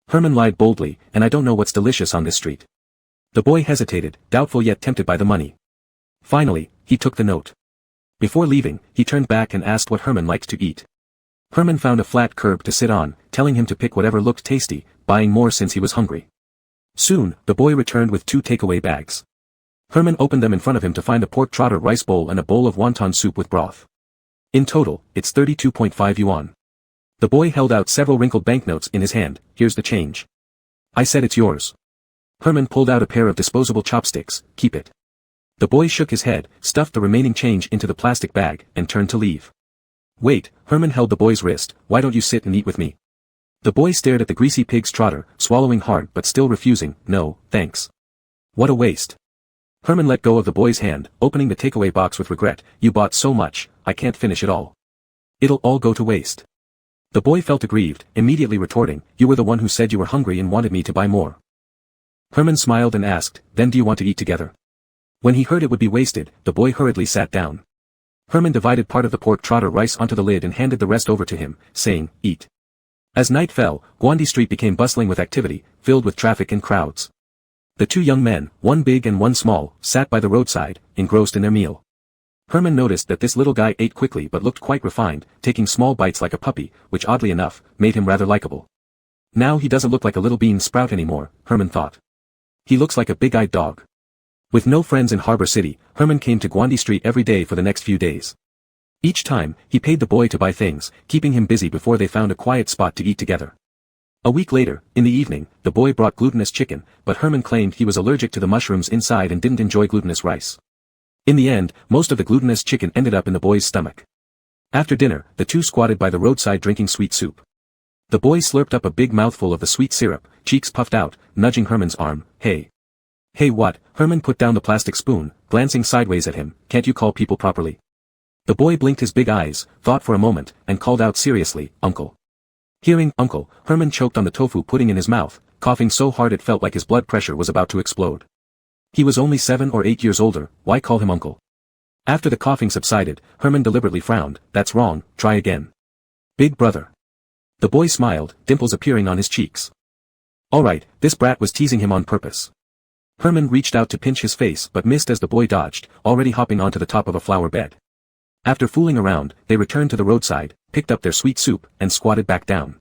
Herman lied boldly, "And I don't know what's delicious on this street." The boy hesitated, doubtful yet tempted by the money. Finally, he took the note. Before leaving, he turned back and asked what Herman liked to eat. Herman found a flat curb to sit on, telling him to pick whatever looked tasty, buying more since he was hungry. Soon, the boy returned with 2 takeaway bags. Herman opened them in front of him to find a pork trotter rice bowl and a bowl of wonton soup with broth. In total, it's 32.5 yuan. The boy held out several wrinkled banknotes in his hand. "Here's the change." "I said it's yours." Herman pulled out a pair of disposable chopsticks. "Keep it." The boy shook his head, stuffed the remaining change into the plastic bag, and turned to leave. "Wait," Herman held the boy's wrist, "why don't you sit and eat with me?" The boy stared at the greasy pig's trotter, swallowing hard but still refusing. "No, thanks." "What a waste." Herman let go of the boy's hand, opening the takeaway box with regret. "You bought so much, I can't finish it all. It'll all go to waste." The boy felt aggrieved, immediately retorting, "You were the one who said you were hungry and wanted me to buy more." Herman smiled and asked, "Then do you want to eat together?" When he heard it would be wasted, the boy hurriedly sat down. Herman divided part of the pork trotter rice onto the lid and handed the rest over to him, saying, "Eat." As night fell, Guandi Street became bustling with activity, filled with traffic and crowds. The 2 young men, one big and one small, sat by the roadside, engrossed in their meal. Herman noticed that this little guy ate quickly but looked quite refined, taking small bites like a puppy, which oddly enough, made him rather likable. Now he doesn't look like a little bean sprout anymore, Herman thought. He looks like a big-eyed dog. With no friends in Harbor City, Herman came to Guandi Street every day for the next few days. Each time, he paid the boy to buy things, keeping him busy before they found a quiet spot to eat together. A week later, in the evening, the boy brought glutinous chicken, but Herman claimed he was allergic to the mushrooms inside and didn't enjoy glutinous rice. In the end, most of the glutinous chicken ended up in the boy's stomach. After dinner, the 2 squatted by the roadside drinking sweet soup. The boy slurped up a big mouthful of the sweet syrup, cheeks puffed out, nudging Herman's arm. "Hey." "Hey what?" Herman put down the plastic spoon, glancing sideways at him. "Can't you call people properly?" The boy blinked his big eyes, thought for a moment, and called out seriously, "Uncle." Hearing "uncle," Herman choked on the tofu pudding in his mouth, coughing so hard it felt like his blood pressure was about to explode. He was only 7 or 8 years older, why call him uncle? After the coughing subsided, Herman deliberately frowned. "That's wrong, try again." "Big brother." The boy smiled, dimples appearing on his cheeks. Alright, this brat was teasing him on purpose. Herman reached out to pinch his face but missed as the boy dodged, already hopping onto the top of a flower bed. After fooling around, they returned to the roadside, picked up their sweet soup, and squatted back down.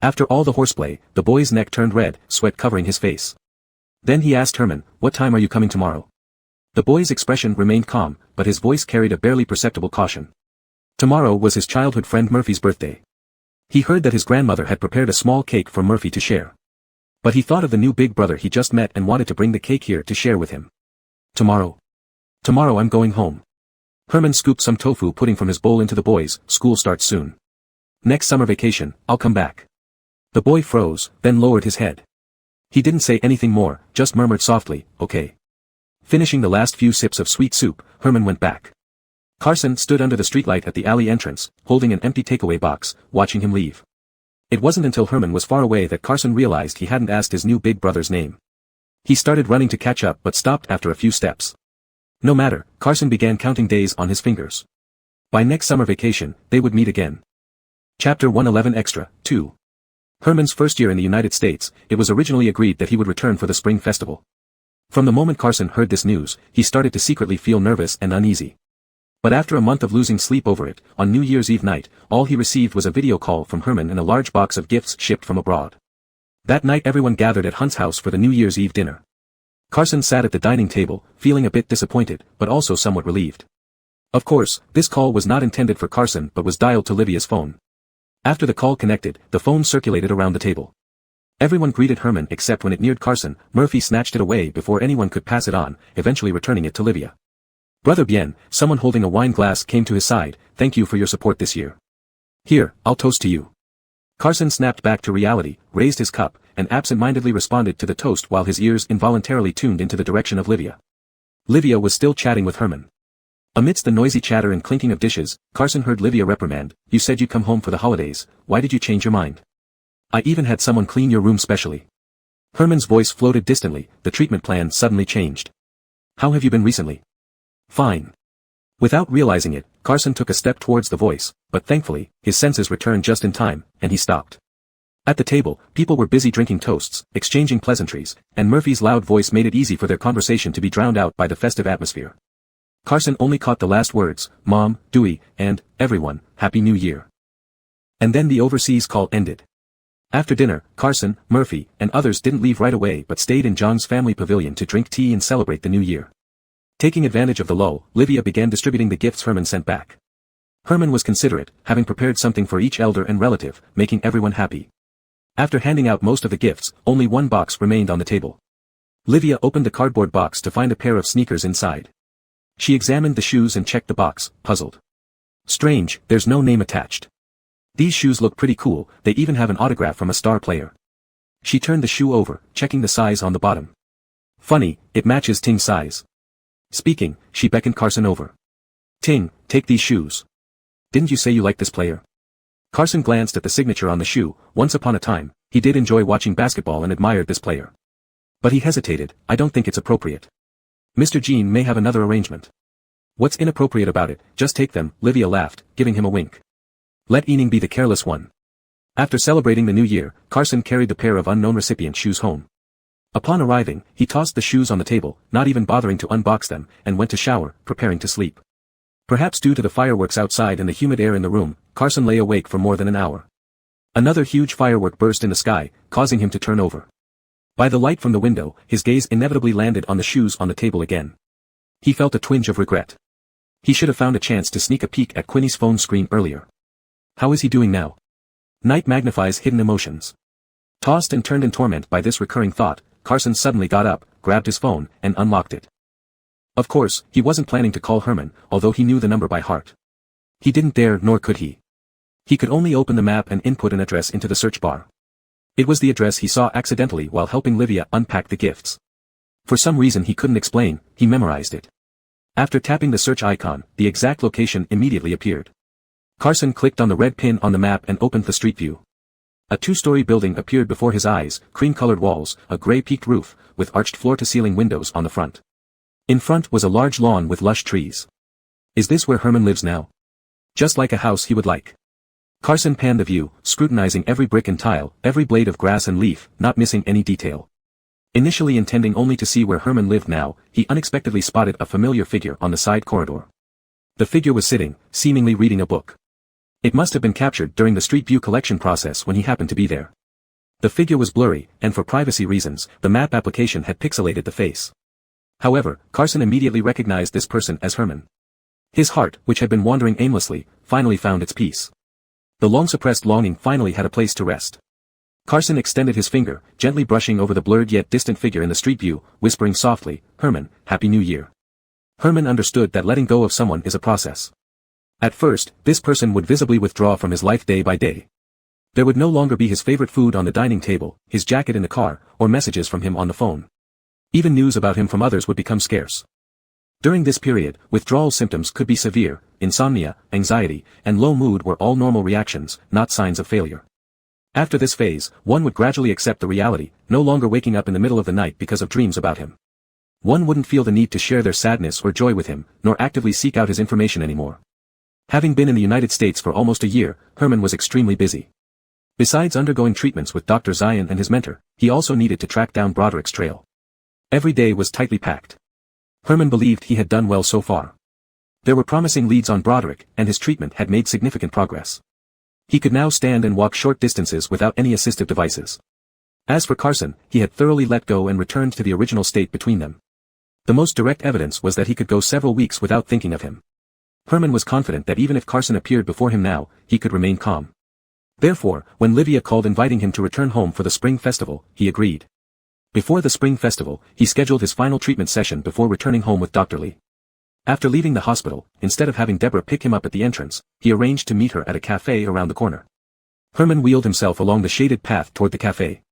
After all the horseplay, the boy's neck turned red, sweat covering his face. Then he asked Herman, "What time are you coming tomorrow?" The boy's expression remained calm, but his voice carried a barely perceptible caution. Tomorrow was his childhood friend Murphy's birthday. He heard that his grandmother had prepared a small cake for Murphy to share. But he thought of the new big brother he just met and wanted to bring the cake here to share with him. "Tomorrow. Tomorrow I'm going home." Herman scooped some tofu pudding from his bowl into the boys. "School starts soon. Next summer vacation, I'll come back." The boy froze, then lowered his head. He didn't say anything more, just murmured softly, "Okay." Finishing the last few sips of sweet soup, Herman went back. Carson stood under the streetlight at the alley entrance, holding an empty takeaway box, watching him leave. It wasn't until Herman was far away that Carson realized he hadn't asked his new big brother's name. He started running to catch up but stopped after a few steps. No matter, Carson began counting days on his fingers. By next summer vacation, they would meet again. Chapter 111 Extra, 2. Herman's first year in the United States, it was originally agreed that he would return for the spring festival. From the moment Carson heard this news, he started to secretly feel nervous and uneasy. But after a month of losing sleep over it, on New Year's Eve night, all he received was a video call from Herman and a large box of gifts shipped from abroad. That night everyone gathered at Hunt's house for the New Year's Eve dinner. Carson sat at the dining table, feeling a bit disappointed, but also somewhat relieved. Of course, this call was not intended for Carson but was dialed to Livia's phone. After the call connected, the phone circulated around the table. Everyone greeted Herman except when it neared Carson. Murphy snatched it away before anyone could pass it on, eventually returning it to Livia. Brother Bien, someone holding a wine glass came to his side. Thank you for your support this year. Here, I'll toast to you. Carson snapped back to reality, raised his cup, and absent-mindedly responded to the toast while his ears involuntarily tuned into the direction of Livia. Livia was still chatting with Herman. Amidst the noisy chatter and clinking of dishes, Carson heard Livia reprimand, "You said you'd come home for the holidays, why did you change your mind? I even had someone clean your room specially." Herman's voice floated distantly. The treatment plan suddenly changed. "How have you been recently?" "Fine." Without realizing it, Carson took a step towards the voice, but thankfully, his senses returned just in time, and he stopped. At the table, people were busy drinking toasts, exchanging pleasantries, and Murphy's loud voice made it easy for their conversation to be drowned out by the festive atmosphere. Carson only caught the last words, "Mom, Dewey, and, everyone, Happy New Year." And then the overseas call ended. After dinner, Carson, Murphy, and others didn't leave right away but stayed in John's family pavilion to drink tea and celebrate the new year. Taking advantage of the lull, Livia began distributing the gifts Herman sent back. Herman was considerate, having prepared something for each elder and relative, making everyone happy. After handing out most of the gifts, only one box remained on the table. Livia opened the cardboard box to find a pair of sneakers inside. She examined the shoes and checked the box, puzzled. Strange, there's no name attached. These shoes look pretty cool, they even have an autograph from a star player. She turned the shoe over, checking the size on the bottom. Funny, it matches Ting's size. Speaking, she beckoned Carson over. "Ting, take these shoes. Didn't you say you liked this player?" Carson glanced at the signature on the shoe. Once upon a time, he did enjoy watching basketball and admired this player. But he hesitated. "I don't think it's appropriate. Mr. Jean may have another arrangement." "What's inappropriate about it? Just take them," Livia laughed, giving him a wink. "Let Ening be the careless one." After celebrating the new year, Carson carried the pair of unknown recipient shoes home. Upon arriving, he tossed the shoes on the table, not even bothering to unbox them, and went to shower, preparing to sleep. Perhaps due to the fireworks outside and the humid air in the room, Carson lay awake for more than an hour. Another huge firework burst in the sky, causing him to turn over. By the light from the window, his gaze inevitably landed on the shoes on the table again. He felt a twinge of regret. He should have found a chance to sneak a peek at Quinny's phone screen earlier. How is he doing now? Night magnifies hidden emotions. Tossed and turned in torment by this recurring thought, Carson suddenly got up, grabbed his phone, and unlocked it. Of course, he wasn't planning to call Herman, although he knew the number by heart. He didn't dare, nor could he. He could only open the map and input an address into the search bar. It was the address he saw accidentally while helping Livia unpack the gifts. For some reason he couldn't explain, he memorized it. After tapping the search icon, the exact location immediately appeared. Carson clicked on the red pin on the map and opened the street view. A two-story building appeared before his eyes, cream-colored walls, a gray peaked roof, with arched floor-to-ceiling windows on the front. In front was a large lawn with lush trees. Is this where Herman lives now? Just like a house he would like. Carson panned the view, scrutinizing every brick and tile, every blade of grass and leaf, not missing any detail. Initially intending only to see where Herman lived now, he unexpectedly spotted a familiar figure on the side corridor. The figure was sitting, seemingly reading a book. It must have been captured during the street view collection process when he happened to be there. The figure was blurry, and for privacy reasons, the map application had pixelated the face. However, Carson immediately recognized this person as Herman. His heart, which had been wandering aimlessly, finally found its peace. The long-suppressed longing finally had a place to rest. Carson extended his finger, gently brushing over the blurred yet distant figure in the street view, whispering softly, "Herman, Happy New Year." Herman understood that letting go of someone is a process. At first, this person would visibly withdraw from his life day by day. There would no longer be his favorite food on the dining table, his jacket in the car, or messages from him on the phone. Even news about him from others would become scarce. During this period, withdrawal symptoms could be severe. Insomnia, anxiety, and low mood were all normal reactions, not signs of failure. After this phase, one would gradually accept the reality, no longer waking up in the middle of the night because of dreams about him. One wouldn't feel the need to share their sadness or joy with him, nor actively seek out his information anymore. Having been in the United States for almost a year, Herman was extremely busy. Besides undergoing treatments with Dr. Zion and his mentor, he also needed to track down Broderick's trail. Every day was tightly packed. Herman believed he had done well so far. There were promising leads on Broderick, and his treatment had made significant progress. He could now stand and walk short distances without any assistive devices. As for Carson, he had thoroughly let go and returned to the original state between them. The most direct evidence was that he could go several weeks without thinking of him. Herman was confident that even if Carson appeared before him now, he could remain calm. Therefore, when Livia called inviting him to return home for the spring festival, he agreed. Before the spring festival, he scheduled his final treatment session before returning home with Dr. Lee. After leaving the hospital, instead of having Deborah pick him up at the entrance, he arranged to meet her at a cafe around the corner. Herman wheeled himself along the shaded path toward the cafe.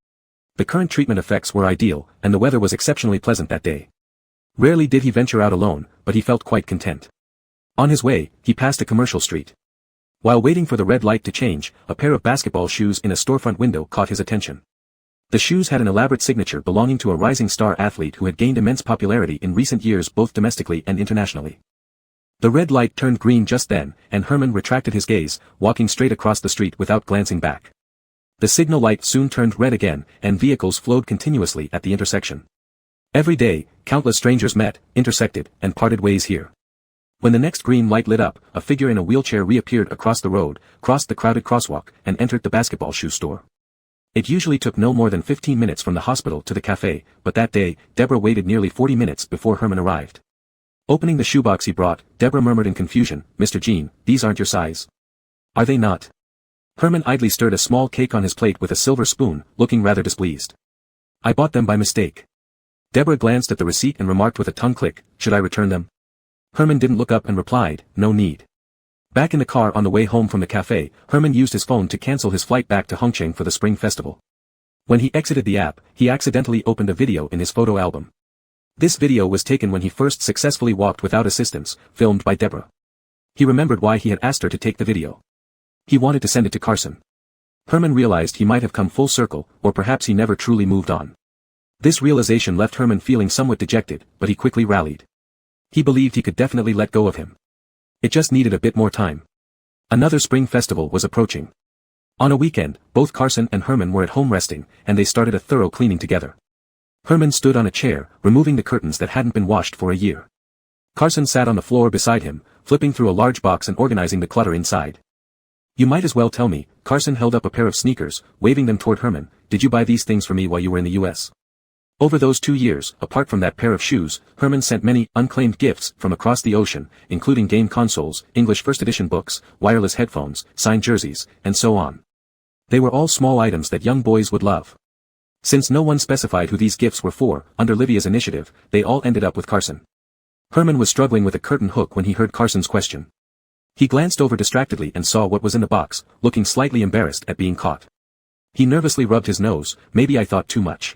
The current treatment effects were ideal, and the weather was exceptionally pleasant that day. Rarely did he venture out alone, but he felt quite content. On his way, he passed a commercial street. While waiting for the red light to change, a pair of basketball shoes in a storefront window caught his attention. The shoes had an elaborate signature belonging to a rising star athlete who had gained immense popularity in recent years both domestically and internationally. The red light turned green just then, and Herman retracted his gaze, walking straight across the street without glancing back. The signal light soon turned red again, and vehicles flowed continuously at the intersection. Every day, countless strangers met, intersected, and parted ways here. When the next green light lit up, a figure in a wheelchair reappeared across the road, crossed the crowded crosswalk, and entered the basketball shoe store. It usually took no more than 15 minutes from the hospital to the cafe, but that day, Deborah waited nearly 40 minutes before Herman arrived. Opening the shoebox he brought, Deborah murmured in confusion, "Mr. Jean, these aren't your size." "Are they not?" Herman idly stirred a small cake on his plate with a silver spoon, looking rather displeased. "I bought them by mistake." Deborah glanced at the receipt and remarked with a tongue click, "Should I return them?" Herman didn't look up and replied, "No need." Back in the car on the way home from the cafe, Herman used his phone to cancel his flight back to Hongqing for the spring festival. When he exited the app, he accidentally opened a video in his photo album. This video was taken when he first successfully walked without assistance, filmed by Deborah. He remembered why he had asked her to take the video. He wanted to send it to Carson. Herman realized he might have come full circle, or perhaps he never truly moved on. This realization left Herman feeling somewhat dejected, but he quickly rallied. He believed he could definitely let go of him. It just needed a bit more time. Another spring festival was approaching. On a weekend, both Carson and Herman were at home resting, and they started a thorough cleaning together. Herman stood on a chair, removing the curtains that hadn't been washed for a year. Carson sat on the floor beside him, flipping through a large box and organizing the clutter inside. "You might as well tell me," Carson held up a pair of sneakers, waving them toward Herman, "did you buy these things for me while you were in the US?" Over those 2 years, apart from that pair of shoes, Herman sent many unclaimed gifts from across the ocean, including game consoles, English first edition books, wireless headphones, signed jerseys, and so on. They were all small items that young boys would love. Since no one specified who these gifts were for, under Livia's initiative, they all ended up with Carson. Herman was struggling with a curtain hook when he heard Carson's question. He glanced over distractedly and saw what was in the box, looking slightly embarrassed at being caught. He nervously rubbed his nose, "Maybe I thought too much."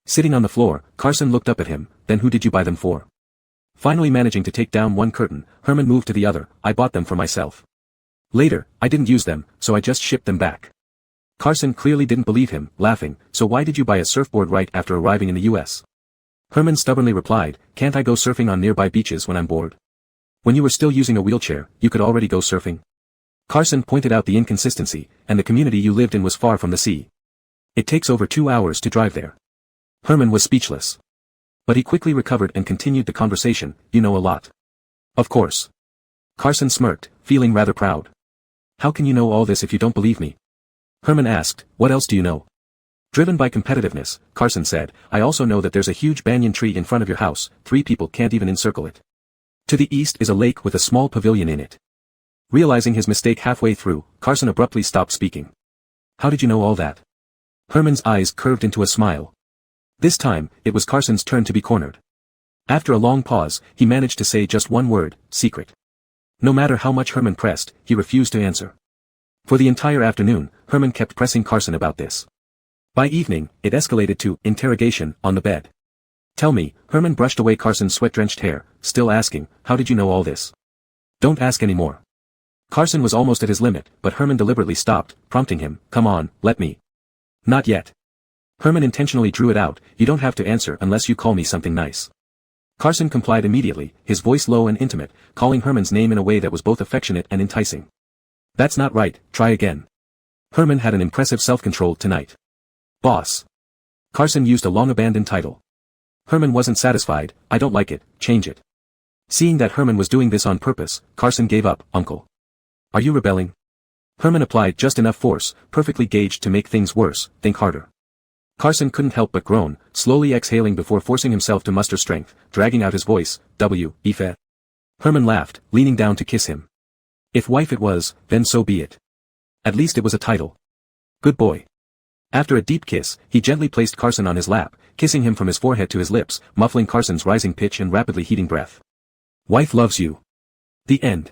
Sitting on the floor, Carson looked up at him, "Then who did you buy them for?" Finally managing to take down one curtain, Herman moved to the other, "I bought them for myself. Later, I didn't use them, so I just shipped them back." Carson clearly didn't believe him, laughing, "So why did you buy a surfboard right after arriving in the US?" Herman stubbornly replied, "Can't I go surfing on nearby beaches when I'm bored?" "When you were still using a wheelchair, you could already go surfing." Carson pointed out the inconsistency, and the community you lived in was far from the sea. It takes over 2 hours to drive there. Herman was speechless. But he quickly recovered and continued the conversation, "You know a lot." "Of course." Carson smirked, feeling rather proud. "How can you know all this if you don't believe me?" Herman asked, "What else do you know?" Driven by competitiveness, Carson said, "I also know that there's a huge banyan tree in front of your house, 3 people can't even encircle it. To the east is a lake with a small pavilion in it." Realizing his mistake halfway through, Carson abruptly stopped speaking. "How did you know all that?" Herman's eyes curved into a smile. This time, it was Carson's turn to be cornered. After a long pause, he managed to say just one word, "Secret." No matter how much Herman pressed, he refused to answer. For the entire afternoon, Herman kept pressing Carson about this. By evening, it escalated to interrogation on the bed. "Tell me," Herman brushed away Carson's sweat-drenched hair, still asking, "How did you know all this?" "Don't ask any more." Carson was almost at his limit, but Herman deliberately stopped, prompting him, "Come on, let me." "Not yet." Herman intentionally drew it out, "You don't have to answer unless you call me something nice." Carson complied immediately, his voice low and intimate, calling Herman's name in a way that was both affectionate and enticing. "That's not right, try again." Herman had an impressive self-control tonight. "Boss." Carson used a long-abandoned title. Herman wasn't satisfied, "I don't like it, change it." Seeing that Herman was doing this on purpose, Carson gave up, "Uncle. Are you rebelling?" Herman applied just enough force, perfectly gauged to make things worse, "Think harder." Carson couldn't help but groan, slowly exhaling before forcing himself to muster strength, dragging out his voice, "Ife." Herman laughed, leaning down to kiss him. If wife it was, then so be it. At least it was a title. Good boy. After a deep kiss, he gently placed Carson on his lap, kissing him from his forehead to his lips, muffling Carson's rising pitch and rapidly heating breath. Wife loves you. The end.